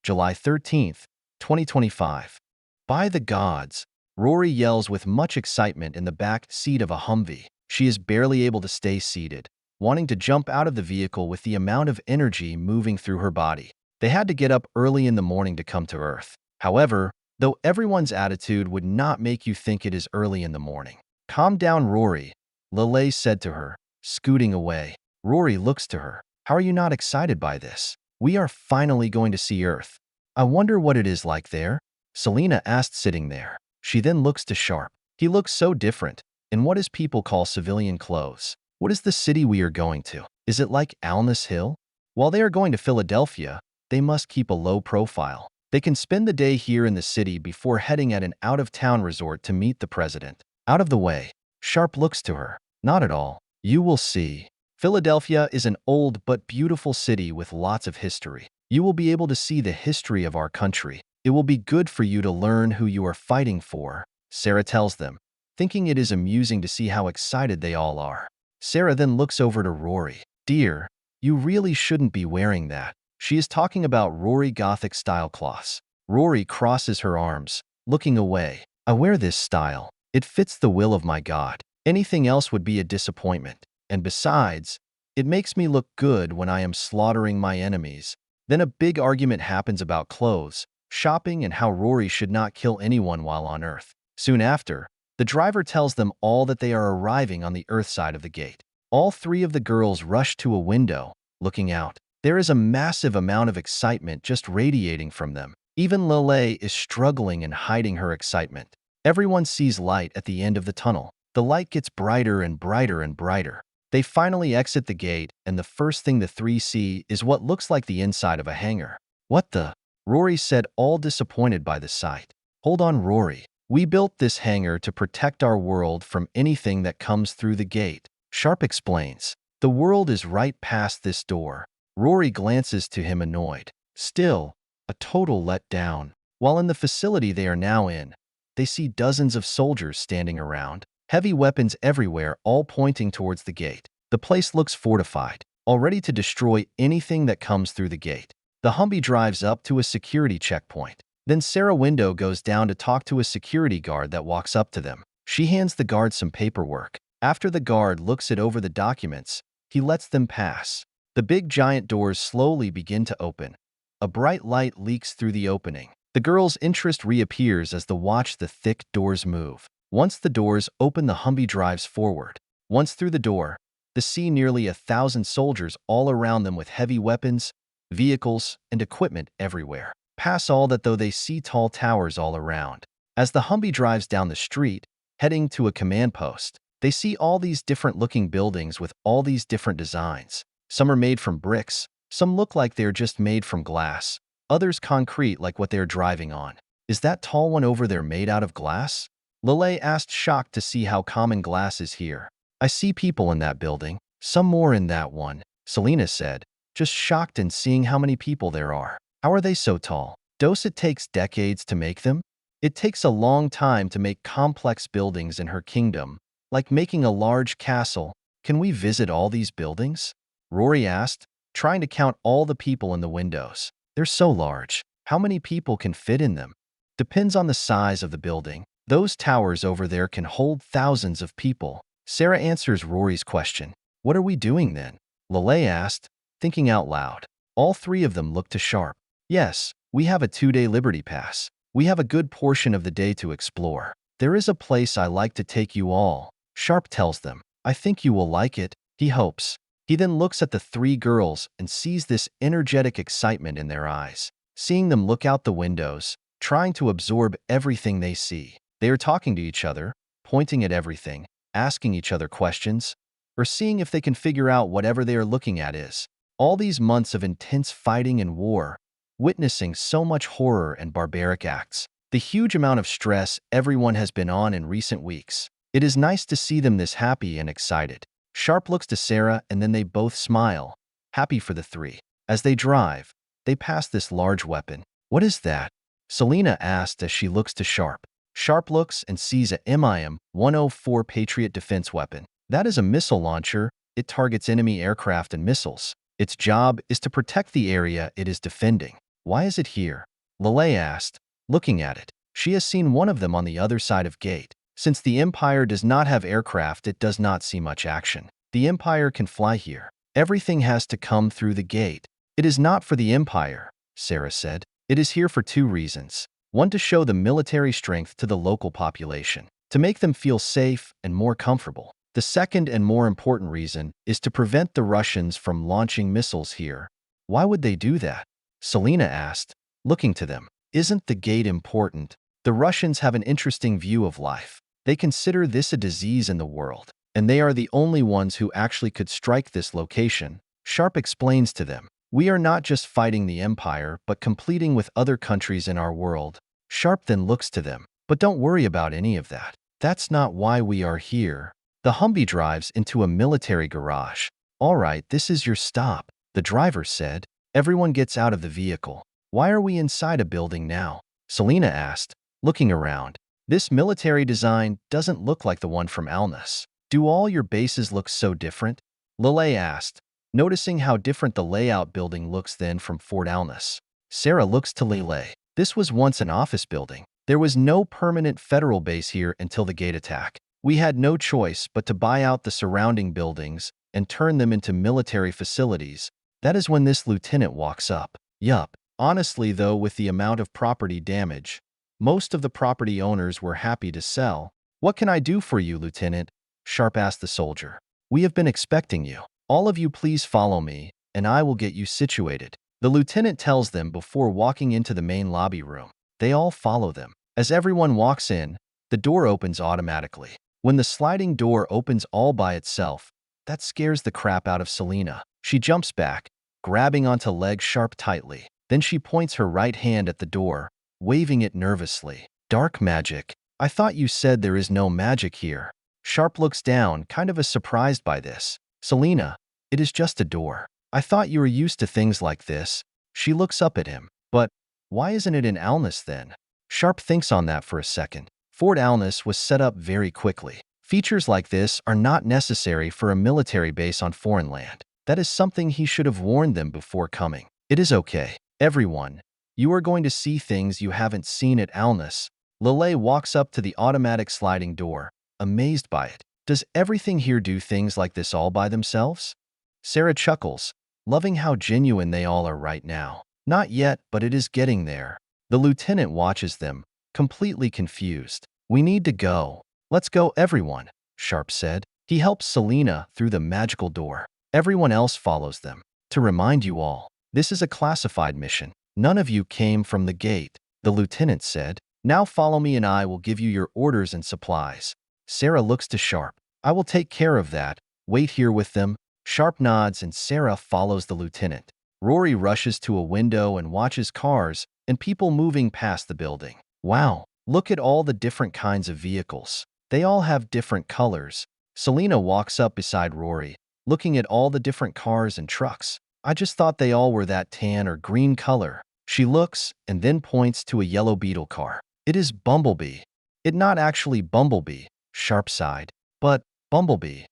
July 13th, 2025. By the gods, Rory yells with much excitement in the back seat of a Humvee. She is barely able to stay seated, wanting to jump out of the vehicle with the amount of energy moving through her body. They had to get up early in the morning to come to Earth. However, though everyone's attitude would not make you think it is early in the morning. Calm down, Rory, Lelei said to her, scooting away. Rory looks to her. How are you not excited by this? We are finally going to see Earth. I wonder what it is like there, Selena asked, sitting there. She then looks to Sharpe. He looks so different, in what is people call civilian clothes. What is the city we are going to? Is it like Alness Hill? While they are going to Philadelphia, they must keep a low profile. They can spend the day here in the city before heading at an out-of-town resort to meet the president. Out of the way, Sharpe looks to her. Not at all. You will see. Philadelphia is an old but beautiful city with lots of history. You will be able to see the history of our country. It will be good for you to learn who you are fighting for, Sarah tells them, thinking it is amusing to see how excited they all are. Sarah then looks over to Rory. Dear, you really shouldn't be wearing that. She is talking about Rory Gothic-style cloths. Rory crosses her arms, looking away. I wear this style. It fits the will of my god. Anything else would be a disappointment. And besides, it makes me look good when I am slaughtering my enemies. Then a big argument happens about clothes, shopping, and how Rory should not kill anyone while on Earth. Soon after, the driver tells them all that they are arriving on the Earth side of the gate. All three of the girls rush to a window, looking out. There is a massive amount of excitement just radiating from them. Even Lelei is struggling and hiding her excitement. Everyone sees light at the end of the tunnel. The light gets brighter and brighter and brighter. They finally exit the gate, and the first thing the three see is what looks like the inside of a hangar. "What the?" Rory said, all disappointed by the sight. "Hold on, Rory. We built this hangar to protect our world from anything that comes through the gate," Sharpe explains. "The world is right past this door." Rory glances to him annoyed. Still, a total letdown. While in the facility they are now in, they see dozens of soldiers standing around, heavy weapons everywhere, all pointing towards the gate. The place looks fortified, all ready to destroy anything that comes through the gate. The Humvee drives up to a security checkpoint. Then Sarah Window goes down to talk to a security guard that walks up to them. She hands the guard some paperwork. After the guard looks it over the documents, he lets them pass. The big giant doors slowly begin to open. A bright light leaks through the opening. The girls' interest reappears as they watch the thick doors move. Once the doors open, the Humvee drives forward. Once through the door, they see nearly 1,000 soldiers all around them with heavy weapons, vehicles, and equipment everywhere. Past all that, though, they see tall towers all around. As the Humvee drives down the street, heading to a command post, they see all these different-looking buildings with all these different designs. Some are made from bricks, some look like they're just made from glass, others concrete like what they're driving on. "Is that tall one over there made out of glass?" Lelei asked, shocked to see how common glass is here. "I see people in that building, some more in that one," Selena said, just shocked in seeing how many people there are. "How are they so tall? Does it takes decades to make them?" "It takes a long time to make complex buildings in her kingdom, like making a large castle. Can we visit all these buildings?" Rory asked, trying to count all the people in the windows. "They're so large. How many people can fit in them?" "Depends on the size of the building. Those towers over there can hold thousands of people." Sarah answers Rory's question. "What are we doing then?" Lelei asked, thinking out loud. All three of them looked to Sharpe. "Yes, we have a 2-day Liberty Pass. We have a good portion of the day to explore. There is a place I like to take you all," Sharpe tells them. "I think you will like it," he hopes. He then looks at the three girls and sees this energetic excitement in their eyes. Seeing them look out the windows, trying to absorb everything they see. They are talking to each other, pointing at everything, asking each other questions, or seeing if they can figure out whatever they are looking at is. All these months of intense fighting and war, witnessing so much horror and barbaric acts, the huge amount of stress everyone has been on in recent weeks. It is nice to see them this happy and excited. Sharpe looks to Sarah and then they both smile, happy for the three. As they drive, they pass this large weapon. "What is that?" Selena asked as she looks to Sharpe. Sharpe looks and sees a MIM-104 Patriot defense weapon. "That is a missile launcher. It targets enemy aircraft and missiles. Its job is to protect the area it is defending." "Why is it here?" Lelei asked, looking at it. She has seen one of them on the other side of gate. Since the Empire does not have aircraft, it does not see much action. The Empire can fly here. Everything has to come through the gate. "It is not for the Empire," Sarah said. "It is here for 2 reasons. One, to show the military strength to the local population, to make them feel safe and more comfortable. The second and more important reason is to prevent the Russians from launching missiles here." "Why would they do that?" Selena asked, looking to them. "Isn't the gate important? The Russians have an interesting view of life. They consider this a disease in the world, and they are the only ones who actually could strike this location." Sharpe explains to them. "We are not just fighting the Empire, but competing with other countries in our world." Sharpe then looks to them. "But don't worry about any of that. That's not why we are here." The Humvee drives into a military garage. "All right, this is your stop," the driver said. Everyone gets out of the vehicle. "Why are we inside a building now?" Selena asked, looking around. "This military design doesn't look like the one from alness." "Do all your bases look so different?" Lelei asked, noticing how different the layout building looks then from Fort Alness. Sarah looks to Lelei. "This was once an office building." There was no permanent federal base here until the gate attack. We had no choice but to buy out the surrounding buildings and turn them into military facilities. That is when this lieutenant walks up. Yup. Honestly, though, with the amount of property damage, most of the property owners were happy to sell. What can I do for you, Lieutenant? Sharpe asked the soldier. We have been expecting you. All of you please follow me, and I will get you situated. The lieutenant tells them before walking into the main lobby room. They all follow them. As everyone walks in, the door opens automatically. When the sliding door opens all by itself, that scares the crap out of Selena. She jumps back, grabbing onto legs Sharpe tightly. Then she points her right hand at the door, waving it nervously. Dark magic. I thought you said there is no magic here. Sharpe looks down, kind of surprised by this. Selena, it is just a door. I thought you were used to things like this. She looks up at him. But why isn't it in alness then? Sharpe thinks on that for a second. Fort Alness was set up very quickly. Features like this are not necessary for a military base on foreign land. That is something he should have warned them before coming. It is okay. Everyone, you are going to see things you haven't seen at alness. Lelei walks up to the automatic sliding door, amazed by it. Does everything here do things like this all by themselves? Sarah chuckles, loving how genuine they all are right now. Not yet, but it is getting there. The lieutenant watches them, completely confused. We need to go. Let's go, everyone, Sharpe said. He helps Selena through the magical door. Everyone else follows them. To remind you all, this is a classified mission. None of you came from the gate, the lieutenant said. Now follow me and I will give you your orders and supplies. Sarah looks to Sharpe. I will take care of that. Wait here with them. Sharpe nods and Sarah follows the lieutenant. Rory rushes to a window and watches cars and people moving past the building. Wow, look at all the different kinds of vehicles. They all have different colors. Selena walks up beside Rory, looking at all the different cars and trucks. I just thought they all were that tan or green color. She looks and then points to a yellow beetle car. It is Bumblebee. It not actually Bumblebee, Sharpe sighed, but Bumblebee.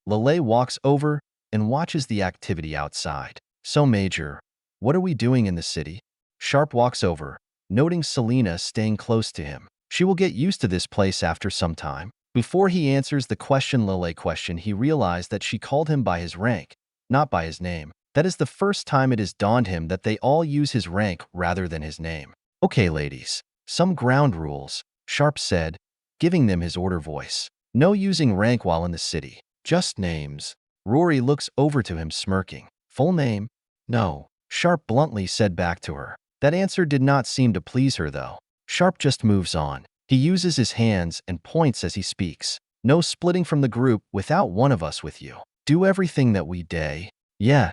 Lelei walks over and watches the activity outside. So Major, what are we doing in the city? Sharpe walks over, noting Selena staying close to him. She will get used to this place after some time. Before he answers the Lelei question, he realized that she called him by his rank, not by his name. That is the first time it has dawned him that they all use his rank rather than his name. Okay, ladies, some ground rules, Sharpe said, giving them his order voice. No using rank while in the city, just names. Rory looks over to him smirking. Full name? No, Sharpe bluntly said back to her. That answer did not seem to please her, though. Sharpe just moves on. He uses his hands and points as he speaks. No splitting from the group without one of us with you. Do everything that we day. Yeah.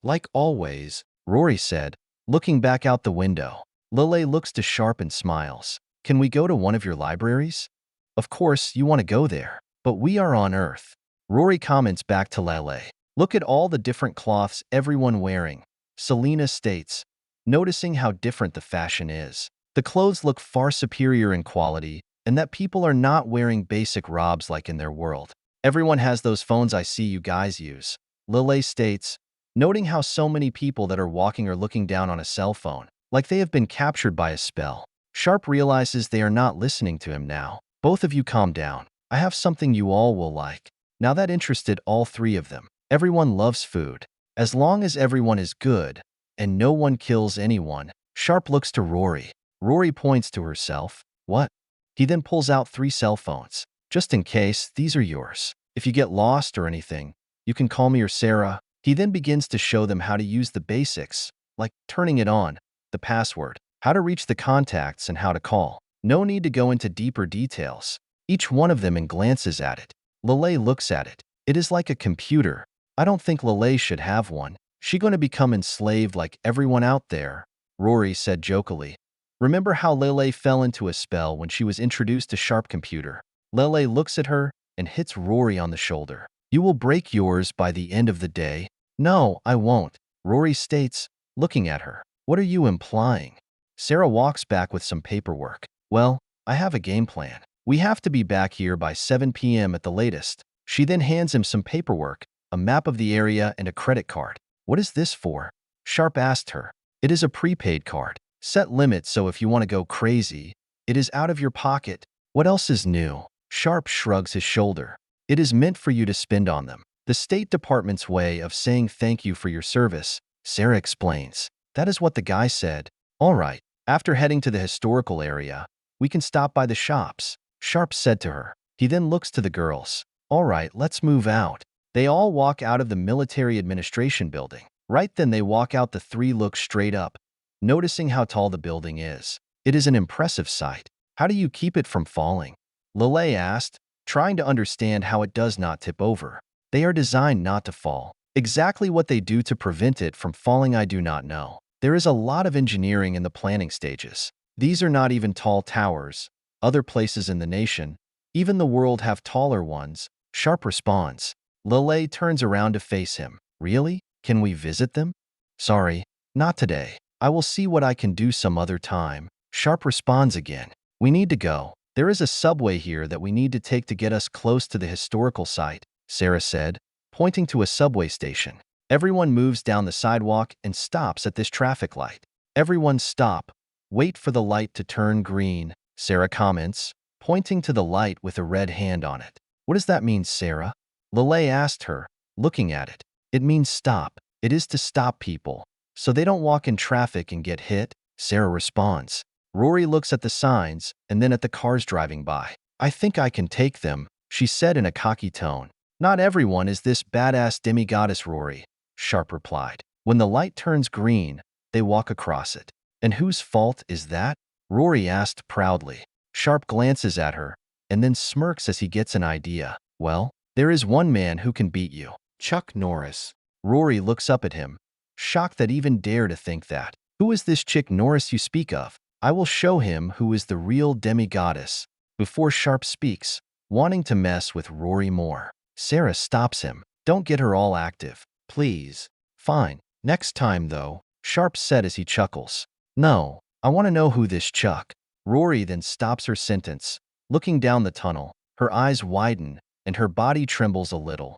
Like always, Rory said, looking back out the window. Lelei looks to Sharpe and smiles. Can we go to one of your libraries? Of course, you want to go there, but we are on Earth. Rory comments back to Lelei. Look at all the different cloths everyone wearing. Selena states, noticing how different the fashion is. The clothes look far superior in quality, and that people are not wearing basic robes like in their world. Everyone has those phones I see you guys use. Lelei states, noting how so many people that are walking are looking down on a cell phone, like they have been captured by a spell. Sharpe realizes they are not listening to him now. Both of you calm down. I have something you all will like. Now that interested all three of them. Everyone loves food. As long as everyone is good, and no one kills anyone. Sharpe looks to Rory. Rory points to herself. What? He then pulls out 3 cell phones. Just in case, these are yours. If you get lost or anything, you can call me or Sarah. He then begins to show them how to use the basics, like turning it on, the password, how to reach the contacts, and how to call. No need to go into deeper details. Each one of them and glances at it. Lelei looks at it. It is like a computer. I don't think Lelei should have one. She going to become enslaved like everyone out there, Rory said jokily. Remember how Lelei fell into a spell when she was introduced to Sharpe Computer? Lelei looks at her and hits Rory on the shoulder. You will break yours by the end of the day. No, I won't, Rory states, looking at her. What are you implying? Sarah walks back with some paperwork. Well, I have a game plan. We have to be back here by 7 p.m. at the latest. She then hands him some paperwork, a map of the area, and a credit card. What is this for? Sharpe asked her. It is a prepaid card. Set limits so if you want to go crazy, it is out of your pocket. What else is new? Sharpe shrugs his shoulder. It is meant for you to spend on them. The State Department's way of saying thank you for your service, Sarah explains. That is what the guy said. All right. After heading to the historical area, we can stop by the shops, Sharpe said to her. He then looks to the girls. All right, let's move out. They all walk out of the military administration building. Right then they walk out, the three look straight up, noticing how tall the building is. It is an impressive sight. How do you keep it from falling? Lelei asked, trying to understand how it does not tip over. They are designed not to fall. Exactly what they do to prevent it from falling I do not know. There is a lot of engineering in the planning stages. These are not even tall towers. Other places in the nation, even the world, have taller ones, Sharpe responds. Lelei turns around to face him. Really? Can we visit them? Sorry, not today. I will see what I can do some other time. Sharpe responds again. We need to go. There is a subway here that we need to take to get us close to the historical site, Sarah said, pointing to a subway station. Everyone moves down the sidewalk and stops at this traffic light. Everyone stop. Wait for the light to turn green, Sarah comments, pointing to the light with a red hand on it. What does that mean, Sarah? Lelei asked her, looking at it. It means stop. It is to stop people, so they don't walk in traffic and get hit, Sarah responds. Rory looks at the signs and then at the cars driving by. I think I can take them, she said in a cocky tone. Not everyone is this badass demigoddess, Rory, Sharpe replied. When the light turns green, they walk across it. And whose fault is that? Rory asked proudly. Sharpe glances at her and then smirks as he gets an idea. Well, there is one man who can beat you. Chuck Norris. Rory looks up at him, shocked that even dare to think that. Who is this chick Norris you speak of? I will show him who is the real demigoddess. Before Sharpe speaks, wanting to mess with Rory more, Sarah stops him. Don't get her all active, please. Fine. Next time, though, Sharpe said as he chuckles. No, I want to know who this Chuck. Rory then stops her sentence, looking down the tunnel. Her eyes widen and her body trembles a little.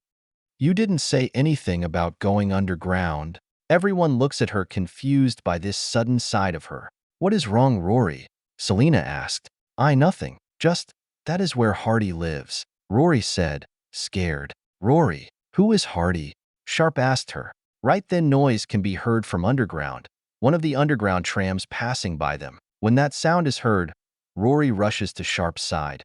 You didn't say anything about going underground. Everyone looks at her, confused by this sudden side of her. What is wrong, Rory? Selena asked. Nothing. Just, that is where Hardy lives, Rory said, scared. Rory, who is Hardy? Sharpe asked her. Right then noise can be heard from underground, one of the underground trams passing by them. When that sound is heard, Rory rushes to Sharpe's side,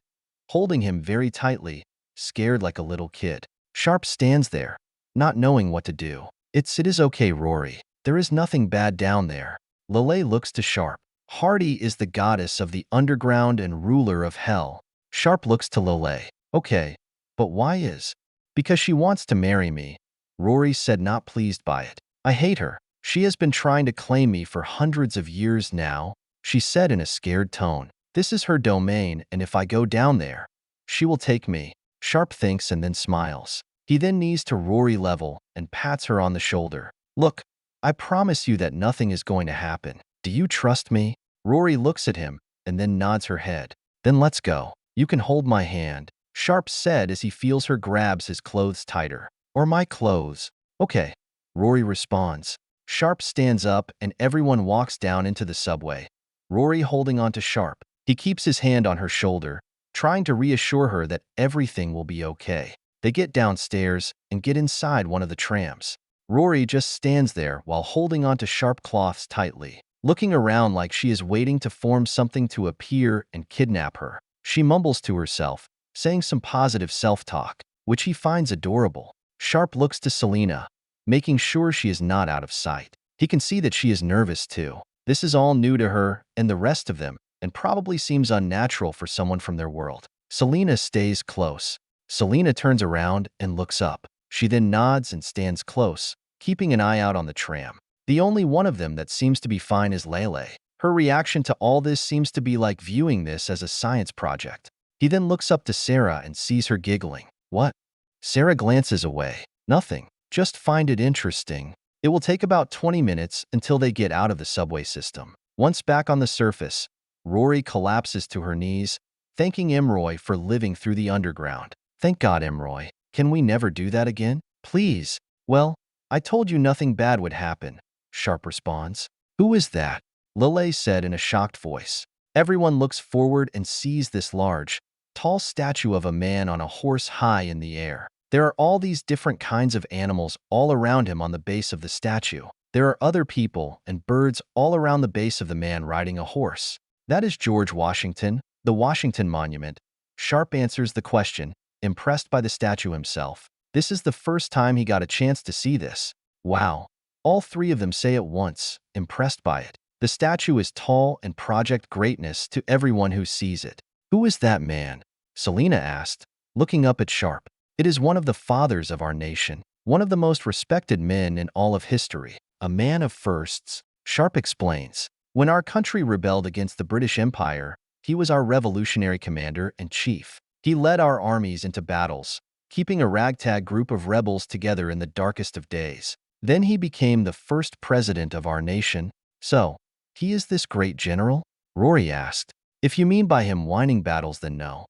holding him very tightly, scared like a little kid. Sharpe stands there, not knowing what to do. It is okay, Rory. There is nothing bad down there. Lelei looks to Sharpe. Hardy is the goddess of the underground and ruler of hell. Sharpe looks to Lelei. Okay, but why is? Because she wants to marry me, Rory said, not pleased by it. I hate her. She has been trying to claim me for hundreds of years now, she said in a scared tone. This is her domain, and if I go down there, she will take me. Sharpe thinks and then smiles. He then knees to Rory level and pats her on the shoulder. Look, I promise you that nothing is going to happen. Do you trust me? Rory looks at him and then nods her head. Then let's go. You can hold my hand, Sharpe said as he feels her, grabs his clothes tighter. Or my clothes. Okay, Rory responds. Sharpe stands up and everyone walks down into the subway. Rory holding on to Sharpe. He keeps his hand on her shoulder, trying to reassure her that everything will be okay. They get downstairs and get inside one of the trams. Rory just stands there while holding onto Sharpe cloths tightly, looking around like she is waiting to form something to appear and kidnap her. She mumbles to herself, saying some positive self-talk, which he finds adorable. Sharpe looks to Selena, making sure she is not out of sight. He can see that she is nervous too. This is all new to her and the rest of them, and probably seems unnatural for someone from their world. Selena stays close. Selena turns around and looks up. She then nods and stands close, keeping an eye out on the tram. The only one of them that seems to be fine is Lelei. Her reaction to all this seems to be like viewing this as a science project. He then looks up to Sarah and sees her giggling. What? Sarah glances away. Nothing. Just find it interesting. It will take about 20 minutes until they get out of the subway system. Once back on the surface, Rory collapses to her knees, thanking Emroy for living through the underground. Thank God, Emroy. Can we never do that again? Please. Well, I told you nothing bad would happen, Sharpe responds. Who is that? Lelei said in a shocked voice. Everyone looks forward and sees this large, tall statue of a man on a horse high in the air. There are all these different kinds of animals all around him on the base of the statue. There are other people and birds all around the base of the man riding a horse. That is George Washington, the Washington Monument. Sharpe answers the question, impressed by the statue himself. This is the first time he got a chance to see this. Wow. All three of them say at once, impressed by it. The statue is tall and project greatness to everyone who sees it. Who is that man? Selena asked, looking up at Sharpe. It is one of the fathers of our nation, one of the most respected men in all of history. A man of firsts, Sharpe explains. When our country rebelled against the British Empire, he was our revolutionary commander-in-chief. He led our armies into battles, keeping a ragtag group of rebels together in the darkest of days. Then he became the first president of our nation. So, he is this great general? Rory asked. If you mean by him winning battles, then no.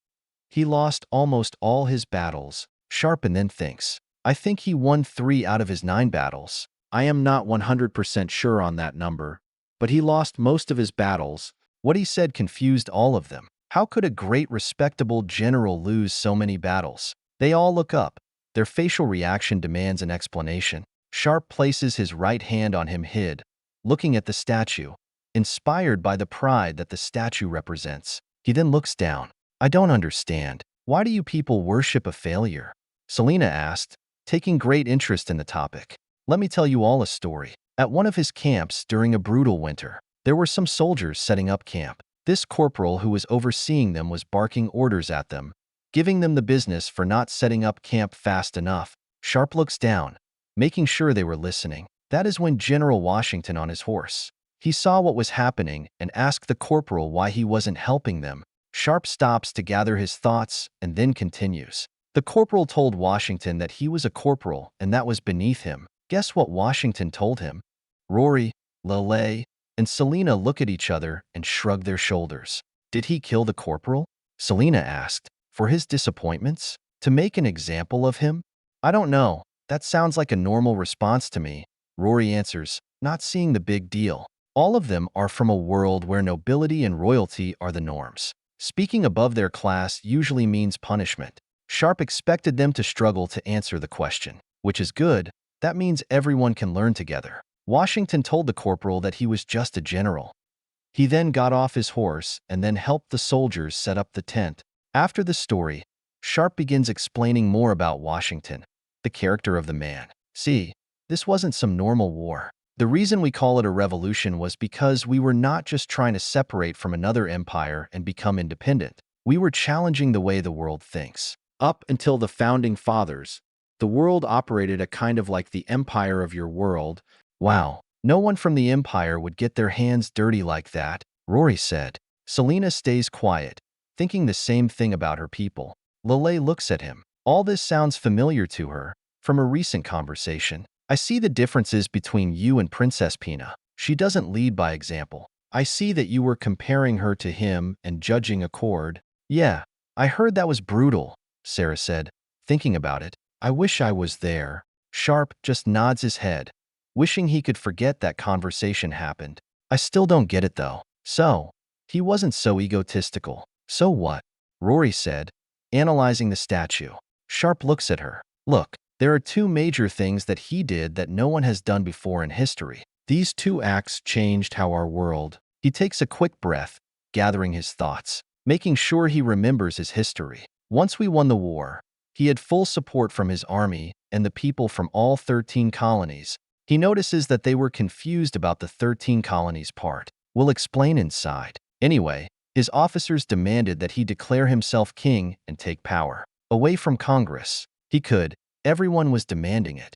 He lost almost all his battles. Sharpe then thinks. I think he won 3 out of his 9 battles. I am not 100% sure on that number, but he lost most of his battles. What he said confused all of them. How could a great respectable general lose so many battles? They all look up. Their facial reaction demands an explanation. Sharpe places his right hand on him hid, looking at the statue, inspired by the pride that the statue represents. He then looks down. I don't understand. Why do you people worship a failure? Selena asked, taking great interest in the topic. Let me tell you all a story. At one of his camps during a brutal winter, there were some soldiers setting up camp. This corporal who was overseeing them was barking orders at them, giving them the business for not setting up camp fast enough. Sharpe looks down, making sure they were listening. That is when General Washington on his horse. He saw what was happening and asked the corporal why he wasn't helping them. Sharpe stops to gather his thoughts and then continues. The corporal told Washington that he was a corporal and that was beneath him. Guess what Washington told him? Rory, Lelei, and Selena look at each other and shrug their shoulders. Did he kill the corporal? Selena asked. For his disappointments? To make an example of him? I don't know. That sounds like a normal response to me. Rory answers, not seeing the big deal. All of them are from a world where nobility and royalty are the norms. Speaking above their class usually means punishment. Sharpe expected them to struggle to answer the question, which is good. That means everyone can learn together. Washington told the corporal that he was just a general. He then got off his horse and then helped the soldiers set up the tent. After the story, Sharpe begins explaining more about Washington, the character of the man. See, this wasn't some normal war. The reason we call it a revolution was because we were not just trying to separate from another empire and become independent. We were challenging the way the world thinks. Up until the founding fathers, the world operated a kind of like the empire of your world. Wow, no one from the empire would get their hands dirty like that, Rory said. Selena stays quiet, thinking the same thing about her people. Lelei looks at him. All this sounds familiar to her, from a recent conversation. I see the differences between you and Princess Pina. She doesn't lead by example. I see that you were comparing her to him and judging accord. Yeah, I heard that was brutal, Sarah said, thinking about it. I wish I was there. Sharpe just nods his head, wishing he could forget that conversation happened. I still don't get it though. So, he wasn't so egotistical. So what? Rory said, analyzing the statue. Sharpe looks at her. Look, there are 2 major things that he did that no one has done before in history. These 2 acts changed how our world. He takes a quick breath, gathering his thoughts, making sure he remembers his history. Once we won the war, he had full support from his army and the people from all 13 colonies. He notices that they were confused about the 13 colonies part. We'll explain inside. Anyway, his officers demanded that he declare himself king and take power away from Congress. He could. Everyone was demanding it.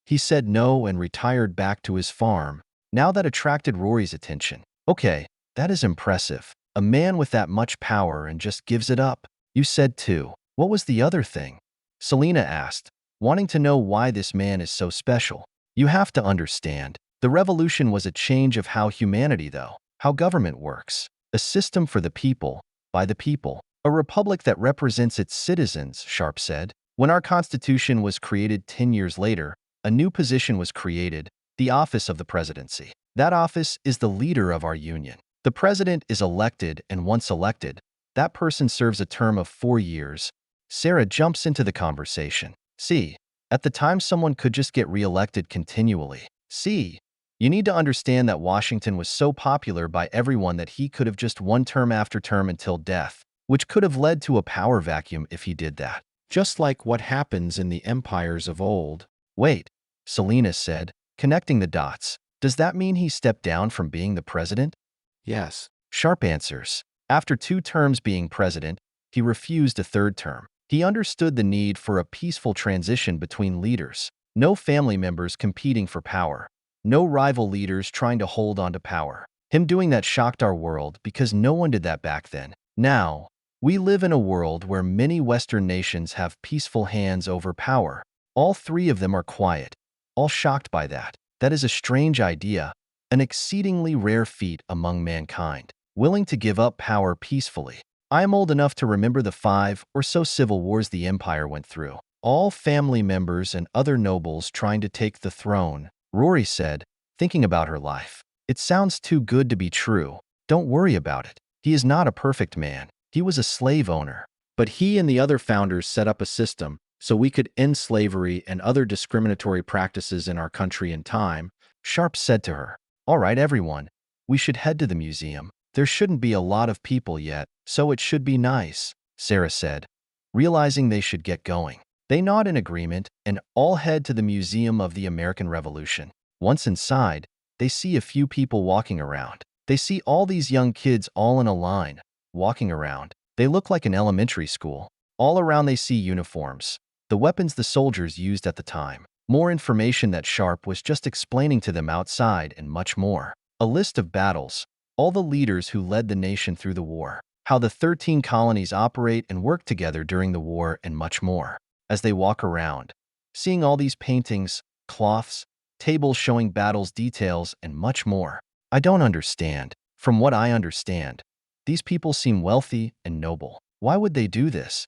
He said no and retired back to his farm. Now that attracted Rory's attention. Okay, that is impressive. A man with that much power and just gives it up. You said too. What was the other thing? Selena asked, wanting to know why this man is so special. You have to understand. The revolution was a change of how humanity though, how government works. A system for the people, by the people. A republic that represents its citizens, Sharpe said. When our Constitution was created 10 years later, a new position was created, the office of the presidency. That office is the leader of our union. The president is elected, and once elected, that person serves a term of 4 years. Sarah jumps into the conversation. See, at the time someone could just get re-elected continually. See, you need to understand that Washington was so popular by everyone that he could have just won term after term until death, which could have led to a power vacuum if he did that. Just like what happens in the empires of old. Wait, Selena said, connecting the dots. Does that mean he stepped down from being the president? Yes. Sharpe answers. After 2 terms being president, he refused a 3rd term. He understood the need for a peaceful transition between leaders. No family members competing for power. No rival leaders trying to hold on to power. Him doing that shocked our world because no one did that back then. Now, we live in a world where many Western nations have peaceful hands over power. All 3 of them are quiet, all shocked by that. That is a strange idea, an exceedingly rare feat among mankind, willing to give up power peacefully. I am old enough to remember the 5 or so civil wars the empire went through. All family members and other nobles trying to take the throne, Rory said, thinking about her life. It sounds too good to be true. Don't worry about it. He is not a perfect man. He was a slave owner. But he and the other founders set up a system so we could end slavery and other discriminatory practices in our country in time. Sharpe said to her, "All right, everyone, we should head to the museum. There shouldn't be a lot of people yet, so it should be nice," Sarah said, realizing they should get going. They nod in agreement and all head to the Museum of the American Revolution. Once inside, they see a few people walking around. They see all these young kids all in a line, walking around. They look like an elementary school. All around they see uniforms, the weapons the soldiers used at the time, more information that Sharpe was just explaining to them outside, and much more. A list of battles, all the leaders who led the nation through the war, how the 13 colonies operate and work together during the war, and much more. As they walk around, seeing all these paintings, cloths, tables showing battles details, and much more. I don't understand. From what I understand, these people seem wealthy and noble. Why would they do this?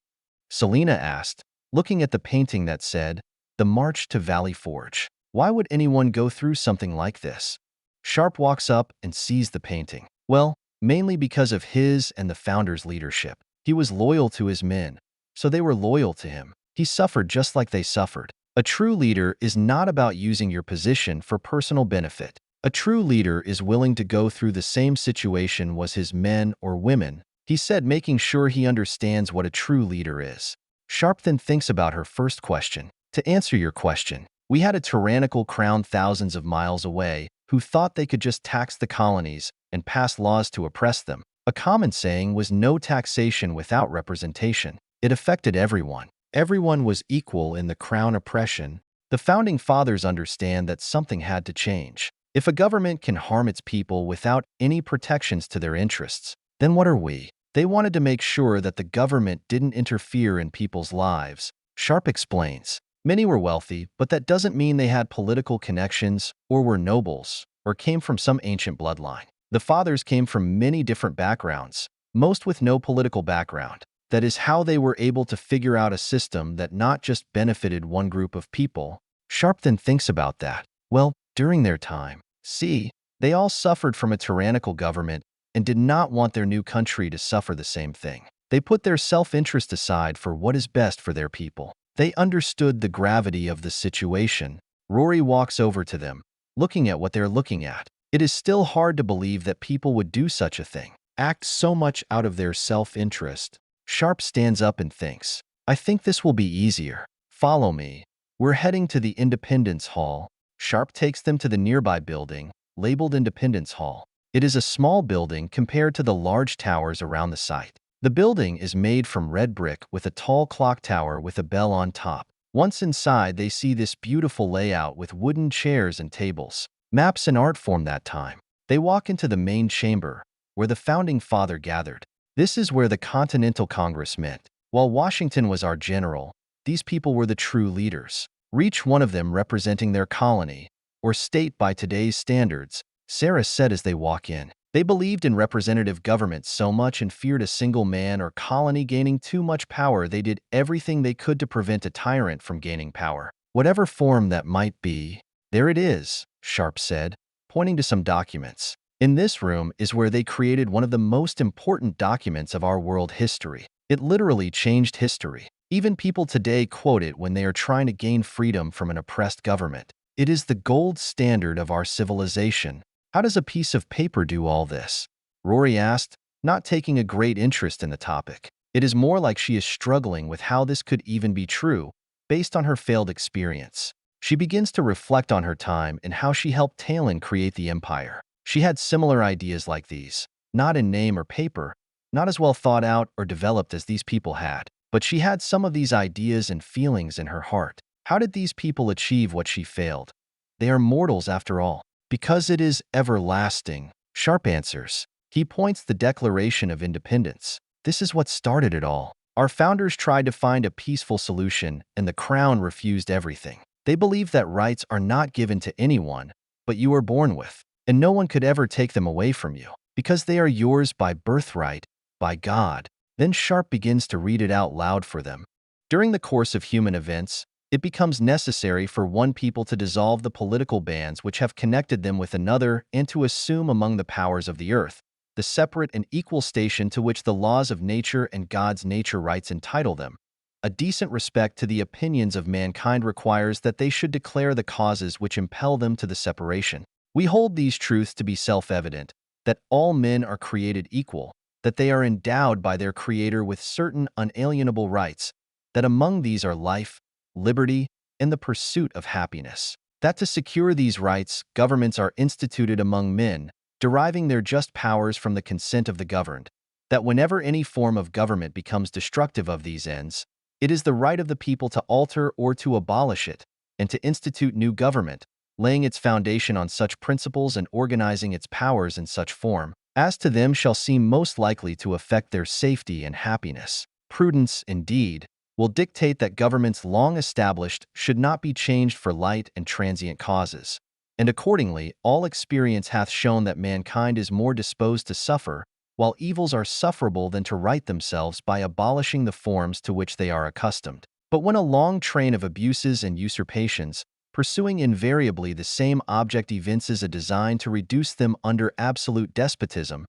Selena asked, looking at the painting that said, "The March to Valley Forge." Why would anyone go through something like this? Sharpe walks up and sees the painting. Well, mainly because of his and the founders' leadership. He was loyal to his men, so they were loyal to him. He suffered just like they suffered. A true leader is not about using your position for personal benefit. A true leader is willing to go through the same situation was his men or women, he said, making sure he understands what a true leader is. Sharpe then thinks about her first question. To answer your question, we had a tyrannical crown thousands of miles away who thought they could just tax the colonies and pass laws to oppress them. A common saying was no taxation without representation. It affected everyone. Everyone was equal in the crown oppression. The founding fathers understand that something had to change. If a government can harm its people without any protections to their interests, then what are we? They wanted to make sure that the government didn't interfere in people's lives. Sharpe explains. Many were wealthy, but that doesn't mean they had political connections or were nobles or came from some ancient bloodline. The fathers came from many different backgrounds, most with no political background. That is how they were able to figure out a system that not just benefited one group of people. Sharpe then thinks about that. Well, during their time, see, they all suffered from a tyrannical government and did not want their new country to suffer the same thing. They put their self-interest aside for what is best for their people. They understood the gravity of the situation. Rory walks over to them, looking at what they're looking at. It is still hard to believe that people would do such a thing, act so much out of their self-interest. Sharpe stands up and thinks, I think this will be easier. Follow me. We're heading to the Independence Hall. Sharpe takes them to the nearby building, labeled Independence Hall. It is a small building compared to the large towers around the site. The building is made from red brick with a tall clock tower with a bell on top. Once inside, they see this beautiful layout with wooden chairs and tables. Maps and art form that time. They walk into the main chamber, where the founding father gathered. This is where the Continental Congress met. While Washington was our general, these people were the true leaders. Each one of them representing their colony, or state by today's standards, Sarah said as they walk in. They believed in representative government so much and feared a single man or colony gaining too much power they did everything they could to prevent a tyrant from gaining power. Whatever form that might be. There it is, Sharpe said, pointing to some documents. In this room is where they created one of the most important documents of our world history. It literally changed history. Even people today quote it when they are trying to gain freedom from an oppressed government. It is the gold standard of our civilization. How does a piece of paper do all this? Rory asked, not taking a great interest in the topic. It is more like she is struggling with how this could even be true, based on her failed experience. She begins to reflect on her time and how she helped Talon create the Empire. She had similar ideas like these, not in name or paper, not as well thought out or developed as these people had, but she had some of these ideas and feelings in her heart. How did these people achieve what she failed? They are mortals after all. Because it is everlasting. Sharpe answers. He points the Declaration of Independence. This is what started it all. Our founders tried to find a peaceful solution, and the crown refused everything. They believed that rights are not given to anyone, but you are born with, and no one could ever take them away from you, because they are yours by birthright, by God. Then Sharpe begins to read it out loud for them. During the course of human events, it becomes necessary for one people to dissolve the political bands which have connected them with another and to assume among the powers of the earth the separate and equal station to which the laws of nature and God's nature rights entitle them. A decent respect to the opinions of mankind requires that they should declare the causes which impel them to the separation. We hold these truths to be self-evident, that all men are created equal, that they are endowed by their Creator with certain unalienable rights, that among these are life, liberty, and the pursuit of happiness. That to secure these rights, governments are instituted among men, deriving their just powers from the consent of the governed. That whenever any form of government becomes destructive of these ends, it is the right of the people to alter or to abolish it, and to institute new government, laying its foundation on such principles and organizing its powers in such form, as to them shall seem most likely to affect their safety and happiness. Prudence, indeed, will dictate that governments long established should not be changed for light and transient causes. And accordingly, all experience hath shown that mankind is more disposed to suffer, while evils are sufferable than to right themselves by abolishing the forms to which they are accustomed. But when a long train of abuses and usurpations, pursuing invariably the same object evinces a design to reduce them under absolute despotism,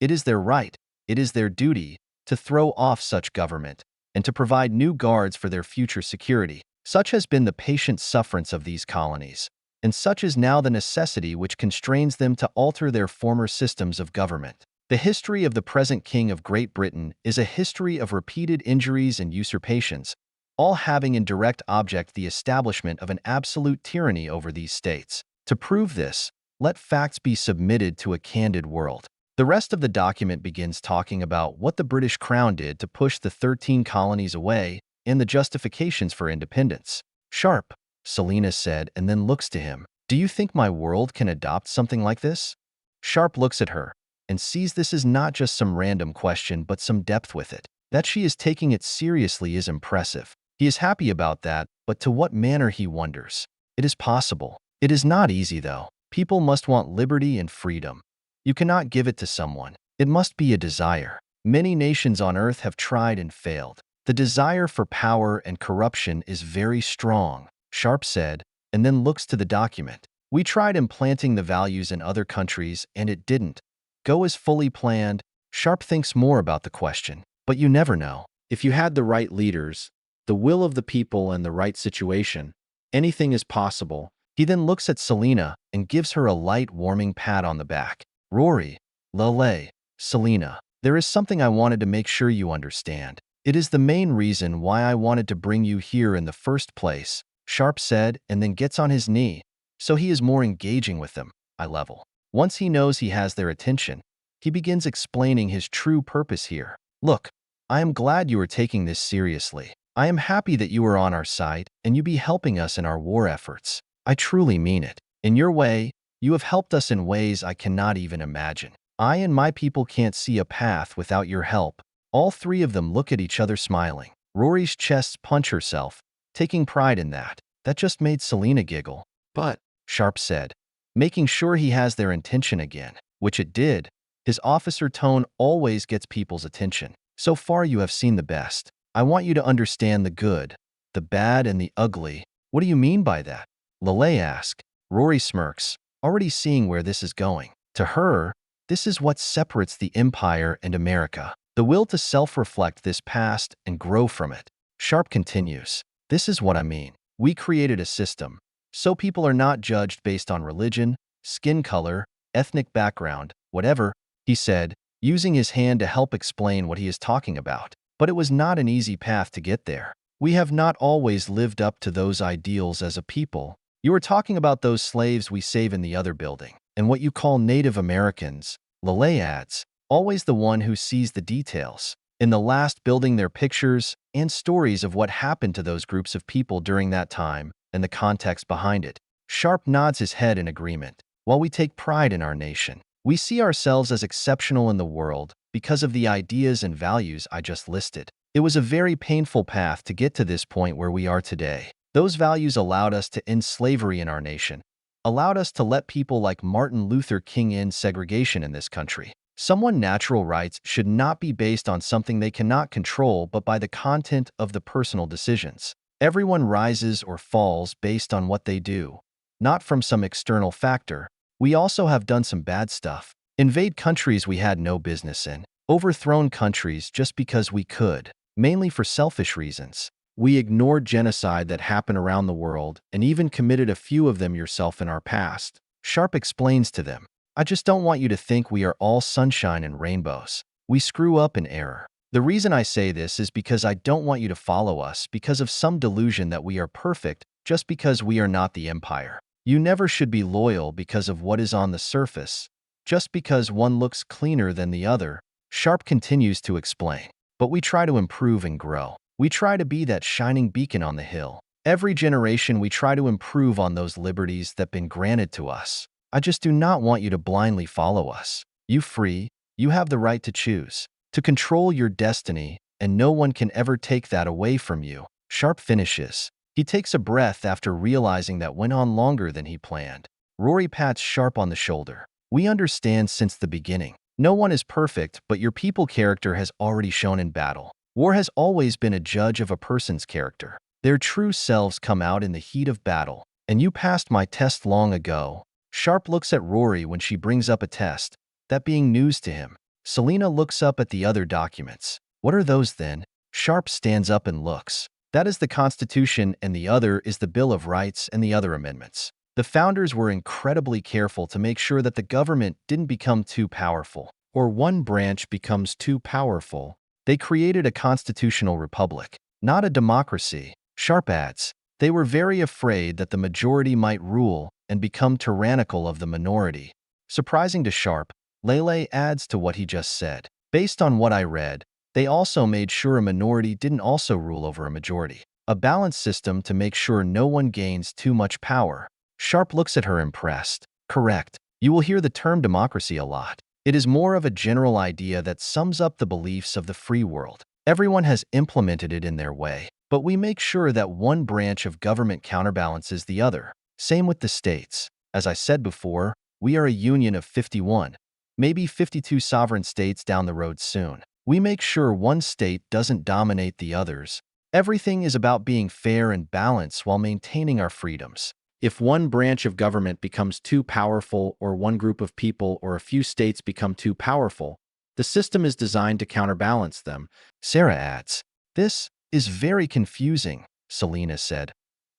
it is their right, it is their duty, to throw off such government, and to provide new guards for their future security. Such has been the patient sufferance of these colonies, and such is now the necessity which constrains them to alter their former systems of government. The history of the present King of Great Britain is a history of repeated injuries and usurpations, all having in direct object the establishment of an absolute tyranny over these states. To prove this, let facts be submitted to a candid world. The rest of the document begins talking about what the British Crown did to push the 13 colonies away and the justifications for independence. Sharpe, Selena said, and then looks to him. Do you think my world can adopt something like this? Sharpe looks at her and sees this is not just some random question but some depth with it. That she is taking it seriously is impressive. He is happy about that, but to what manner he wonders. It is possible. It is not easy though. People must want liberty and freedom. You cannot give it to someone. It must be a desire. Many nations on earth have tried and failed. The desire for power and corruption is very strong, Sharpe said, and then looks to the document. We tried implanting the values in other countries and it didn't go as fully planned. Sharpe thinks more about the question, but you never know. If you had the right leaders, the will of the people and the right situation, anything is possible. He then looks at Selena and gives her a light, warming pat on the back. Rory, Lelei, Selena, there is something I wanted to make sure you understand. It is the main reason why I wanted to bring you here in the first place, Sharpe said, and then gets on his knee, so he is more engaging with them. Eye level. Once he knows he has their attention, he begins explaining his true purpose here. Look, I am glad you are taking this seriously. I am happy that you are on our side and you be helping us in our war efforts. I truly mean it. In your way, you have helped us in ways I cannot even imagine. I and my people can't see a path without your help. All three of them look at each other smiling. Rory's chest punch herself, taking pride in that. That just made Selena giggle. But, Sharpe said, making sure he has their attention again, which it did. His officer tone always gets people's attention. So far you have seen the best. I want you to understand the good, the bad, and the ugly. What do you mean by that? Lelei asked. Rory smirks. already seeing where this is going. To her, this is what separates the Empire and America. The will to self-reflect this past and grow from it. Sharpe continues, "This is what I mean. We created a system, so people are not judged based on religion, skin color, ethnic background, whatever," he said, using his hand to help explain what he is talking about. But it was not an easy path to get there. We have not always lived up to those ideals as a people. You are talking about those slaves we save in the other building, and what you call Native Americans, Lelei adds, always the one who sees the details. In the last building, their pictures and stories of what happened to those groups of people during that time and the context behind it. Sharpe nods his head in agreement. While we take pride in our nation, we see ourselves as exceptional in the world because of the ideas and values I just listed. It was a very painful path to get to this point where we are today. Those values allowed us to end slavery in our nation, allowed us to let people like Martin Luther King end segregation in this country. Someone's natural rights should not be based on something they cannot control, but by the content of the personal decisions. Everyone rises or falls based on what they do, not from some external factor. We also have done some bad stuff. Invade countries we had no business in. Overthrown countries just because we could, mainly for selfish reasons. We ignored genocide that happened around the world and even committed a few of them yourself in our past. Sharpe explains to them, "I just don't want you to think we are all sunshine and rainbows. We screw up in error. The reason I say this is because I don't want you to follow us because of some delusion that we are perfect just because we are not the Empire. You never should be loyal because of what is on the surface, just because one looks cleaner than the other." Sharpe continues to explain, "But we try to improve and grow. We try to be that shining beacon on the hill. Every generation we try to improve on those liberties that have been granted to us. I just do not want you to blindly follow us. You free, you have the right to choose, to control your destiny, and no one can ever take that away from you." Sharpe finishes. He takes a breath after realizing that went on longer than he planned. Rory pats Sharpe on the shoulder. "We understand since the beginning. No one is perfect, but your people character has already shown in battle. War has always been a judge of a person's character. Their true selves come out in the heat of battle, and you passed my test long ago." Sharpe looks at Rory when she brings up a test, that being news to him. Selena looks up at the other documents. "What are those then?" Sharpe stands up and looks. "That is the Constitution, and the other is the Bill of Rights and the other amendments. The founders were incredibly careful to make sure that the government didn't become too powerful, or one branch becomes too powerful. They created a constitutional republic, not a democracy." Sharpe adds, "They were very afraid that the majority might rule and become tyrannical of the minority." Surprising to Sharpe, Lelei adds to what he just said. "Based on what I read, they also made sure a minority didn't also rule over a majority. A balanced system to make sure no one gains too much power." Sharpe looks at her impressed. "Correct. You will hear the term democracy a lot. It is more of a general idea that sums up the beliefs of the free world. Everyone has implemented it in their way, but we make sure that one branch of government counterbalances the other. Same with the states. As I said before, we are a union of 51, maybe 52 sovereign states down the road soon. We make sure one state doesn't dominate the others. Everything is about being fair and balanced while maintaining our freedoms. If one branch of government becomes too powerful, or one group of people or a few states become too powerful, the system is designed to counterbalance them." Sarah adds, "This is very confusing," Selena said,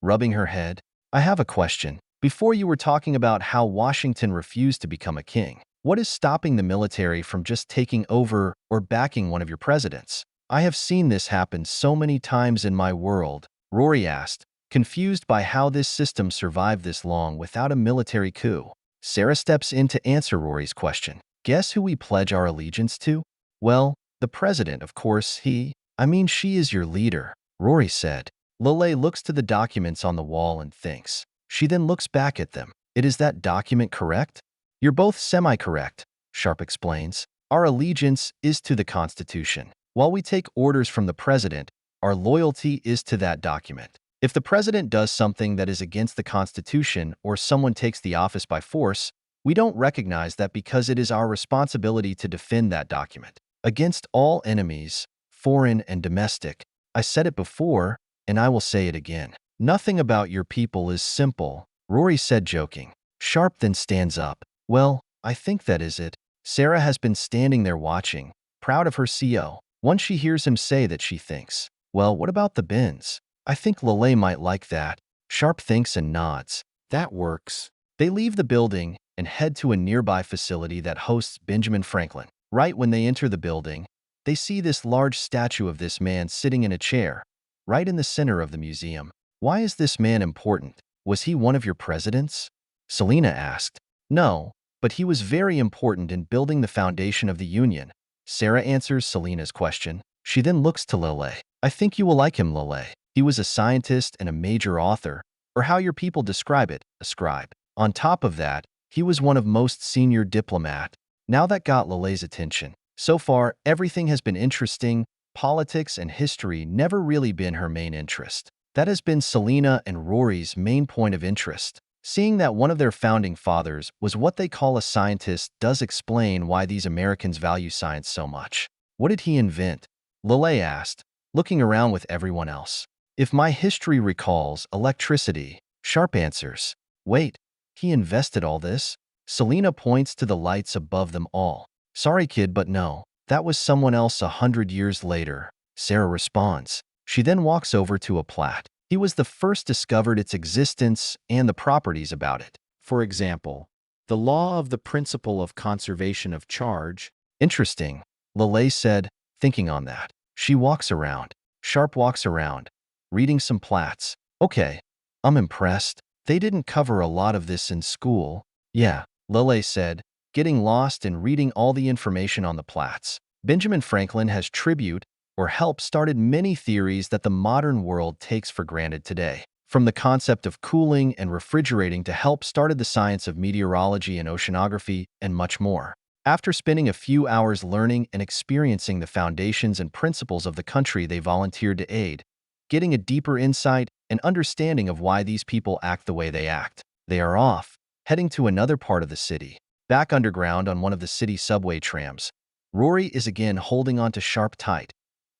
rubbing her head. "I have a question. Before you were talking about how Washington refused to become a king. What is stopping the military from just taking over or backing one of your presidents? I have seen this happen so many times in my world," Rory asked, confused by how this system survived this long without a military coup. Sarah steps in to answer Rory's question. "Guess who we pledge our allegiance to? Well, the president, of course. She is your leader," Rory said. Lelei looks to the documents on the wall and thinks. She then looks back at them. "Is that document correct?" "You're both semi-correct," Sharpe explains. "Our allegiance is to the Constitution. While we take orders from the president, our loyalty is to that document. If the president does something that is against the Constitution or someone takes the office by force, we don't recognize that because it is our responsibility to defend that document against all enemies, foreign and domestic. I said it before, and I will say it again. Nothing about your people is simple," Rory said, joking. Sharpe then stands up. Well, I think that is it. Sarah has been standing there watching, proud of her CO. Once she hears him say that, she thinks, well, what about the bins? I think Lelei might like that. Sharpe thinks and nods. That works. They leave the building and head to a nearby facility that hosts Benjamin Franklin. Right when they enter the building, they see this large statue of this man sitting in a chair, right in the center of the museum. Why is this man important? Was he one of your presidents? Selena asked. No, but he was very important in building the foundation of the Union. Sarah answers Selena's question. She then looks to Lelei. I think you will like him, Lelei. He was a scientist and a major author, or how your people describe it, a scribe. On top of that, he was one of most senior diplomat. Now that got Lelei's attention. So far, everything has been interesting. Politics and history never really been her main interest. That has been Selena and Rory's main point of interest. Seeing that one of their founding fathers was what they call a scientist does explain why these Americans value science so much. What did he invent? Lelei asked, looking around with everyone else. If my history recalls electricity, Sharpe answers. Wait, he invested all this? Selena points to the lights above them all. Sorry, kid, but no. That was someone else 100 years later. Sarah responds. She then walks over to a plat. He was the first discovered its existence and the properties about it. For example, the law of the principle of conservation of charge. Interesting, Lelei said, thinking on that. She walks around. Sharpe walks around, reading some plats. Okay, I'm impressed. They didn't cover a lot of this in school. Yeah, Lelei said, getting lost in reading all the information on the plats. Benjamin Franklin has tribute or help started many theories that the modern world takes for granted today. From the concept of cooling and refrigerating to help started the science of meteorology and oceanography and much more. After spending a few hours learning and experiencing the foundations and principles of the country they volunteered to aid, getting a deeper insight and understanding of why these people act the way they act, they are off, heading to another part of the city. Back underground on one of the city subway trams, Rory is again holding on to Sharpe tight,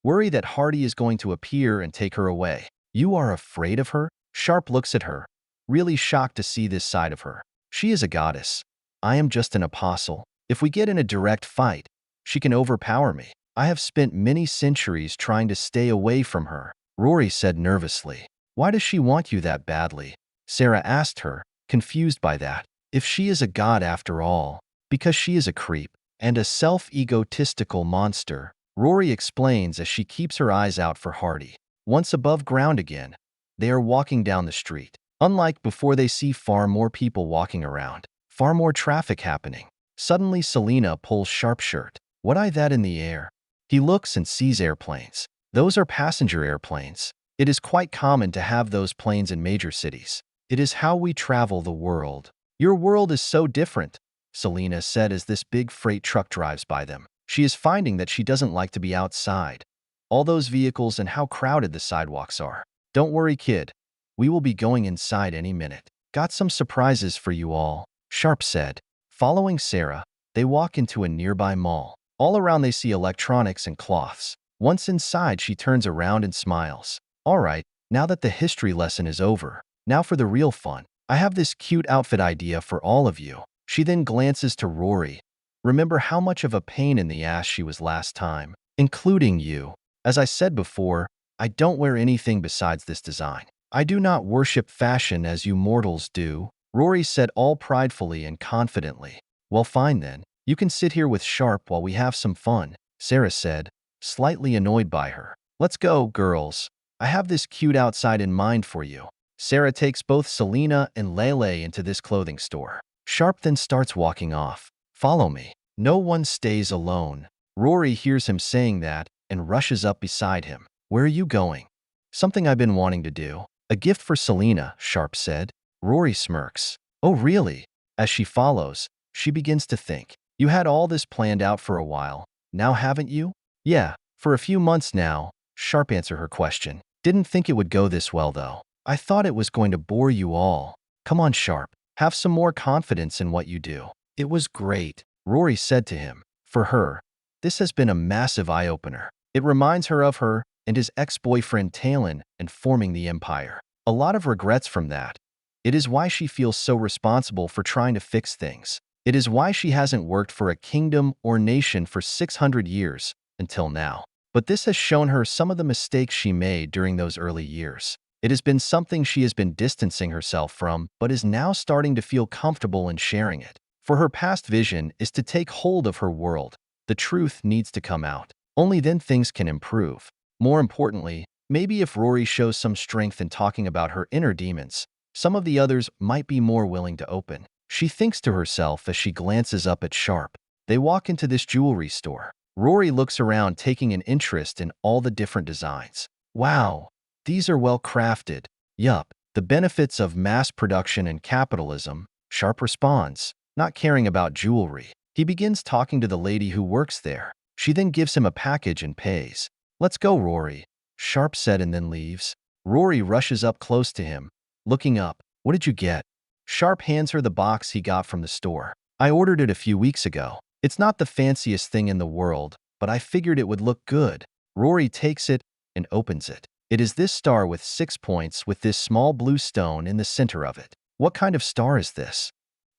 worried that Hardy is going to appear and take her away. You are afraid of her? Sharpe looks at her, really shocked to see this side of her. She is a goddess. I am just an apostle. If we get in a direct fight, she can overpower me. I have spent many centuries trying to stay away from her, Rory said nervously. Why does she want you that badly? Sarah asked her, confused by that. If she is a god after all, because she is a creep and a self-egotistical monster, Rory explains as she keeps her eyes out for Hardy. Once above ground again, they are walking down the street. Unlike before, they see far more people walking around, far more traffic happening. Suddenly, Selena pulls Sharpe's shirt. What is that in the air? He looks and sees airplanes. Those are passenger airplanes. It is quite common to have those planes in major cities. It is how we travel the world. Your world is so different, Selena said as this big freight truck drives by them. She is finding that she doesn't like to be outside. All those vehicles and how crowded the sidewalks are. Don't worry, kid. We will be going inside any minute. Got some surprises for you all, Sharpe said. Following Sarah, they walk into a nearby mall. All around they see electronics and cloths. Once inside, she turns around and smiles. All right, now that the history lesson is over, now for the real fun. I have this cute outfit idea for all of you. She then glances to Rory. Remember how much of a pain in the ass she was last time, including you. As I said before, I don't wear anything besides this design. I do not worship fashion as you mortals do, Rory said all pridefully and confidently. Well, fine then. You can sit here with Sharpe while we have some fun, Sarah said, slightly annoyed by her. Let's go, girls. I have this cute outside in mind for you. Sarah takes both Selena and Lelei into this clothing store. Sharpe then starts walking off. Follow me. No one stays alone. Rory hears him saying that and rushes up beside him. Where are you going? Something I've been wanting to do. A gift for Selena, Sharpe said. Rory smirks. Oh, really? As she follows, she begins to think. You had all this planned out for a while, now haven't you? Yeah, for a few months now, Sharpe answered her question. Didn't think it would go this well, though. I thought it was going to bore you all. Come on, Sharpe. Have some more confidence in what you do. It was great, Rory said to him. For her, this has been a massive eye-opener. It reminds her of her and his ex-boyfriend Talon and forming the Empire. A lot of regrets from that. It is why she feels so responsible for trying to fix things. It is why she hasn't worked for a kingdom or nation for 600 years until now. But this has shown her some of the mistakes she made during those early years. It has been something she has been distancing herself from, but is now starting to feel comfortable in sharing it. For her past vision is to take hold of her world. The truth needs to come out. Only then things can improve. More importantly, maybe if Rory shows some strength in talking about her inner demons, some of the others might be more willing to open. She thinks to herself as she glances up at Sharpe. They walk into this jewelry store. Rory looks around, taking an interest in all the different designs. Wow, these are well crafted. Yup, the benefits of mass production and capitalism, Sharpe responds, not caring about jewelry. He begins talking to the lady who works there. She then gives him a package and pays. Let's go, Rory, Sharpe said and then leaves. Rory rushes up close to him. Looking up, what did you get? Sharpe hands her the box he got from the store. I ordered it a few weeks ago. It's not the fanciest thing in the world, but I figured it would look good. Rory takes it and opens it. It is this star with 6 points with this small blue stone in the center of it. What kind of star is this?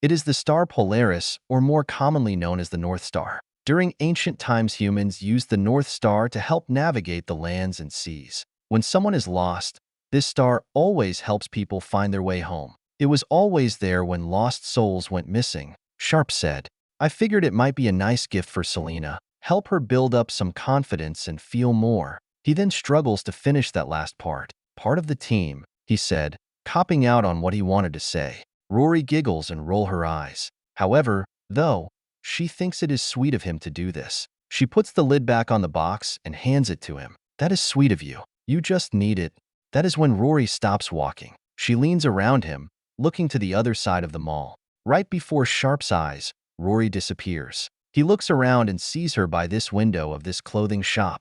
It is the star Polaris, or more commonly known as the North Star. During ancient times, humans used the North Star to help navigate the lands and seas. When someone is lost, this star always helps people find their way home. It was always there when lost souls went missing, Sharpe said. I figured it might be a nice gift for Selena, help her build up some confidence and feel more. He then struggles to finish that last part. Part of the team, he said, copping out on what he wanted to say. Rory giggles and rolls her eyes. However, though, she thinks it is sweet of him to do this. She puts the lid back on the box and hands it to him. That is sweet of you. You just need it. That is when Rory stops walking. She leans around him, looking to the other side of the mall. Right before Sharpe's eyes, Rory disappears. He looks around and sees her by this window of this clothing shop.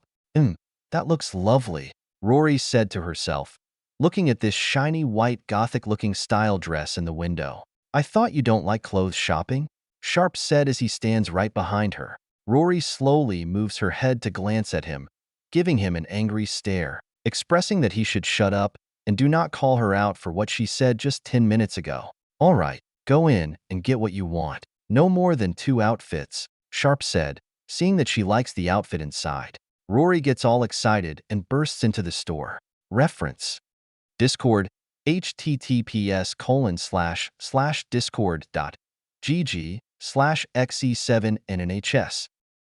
That looks lovely, Rory said to herself, looking at this shiny white gothic-looking style dress in the window. I thought you don't like clothes shopping? Sharpe said as he stands right behind her. Rory slowly moves her head to glance at him, giving him an angry stare, expressing that he should shut up and do not call her out for what she said just 10 minutes ago. All right, go in and get what you want. No more than 2 outfits, Sharpe said, seeing that she likes the outfit inside. Rory gets all excited and bursts into the store. Reference: Discord, https://discord.gg/xe7nnhs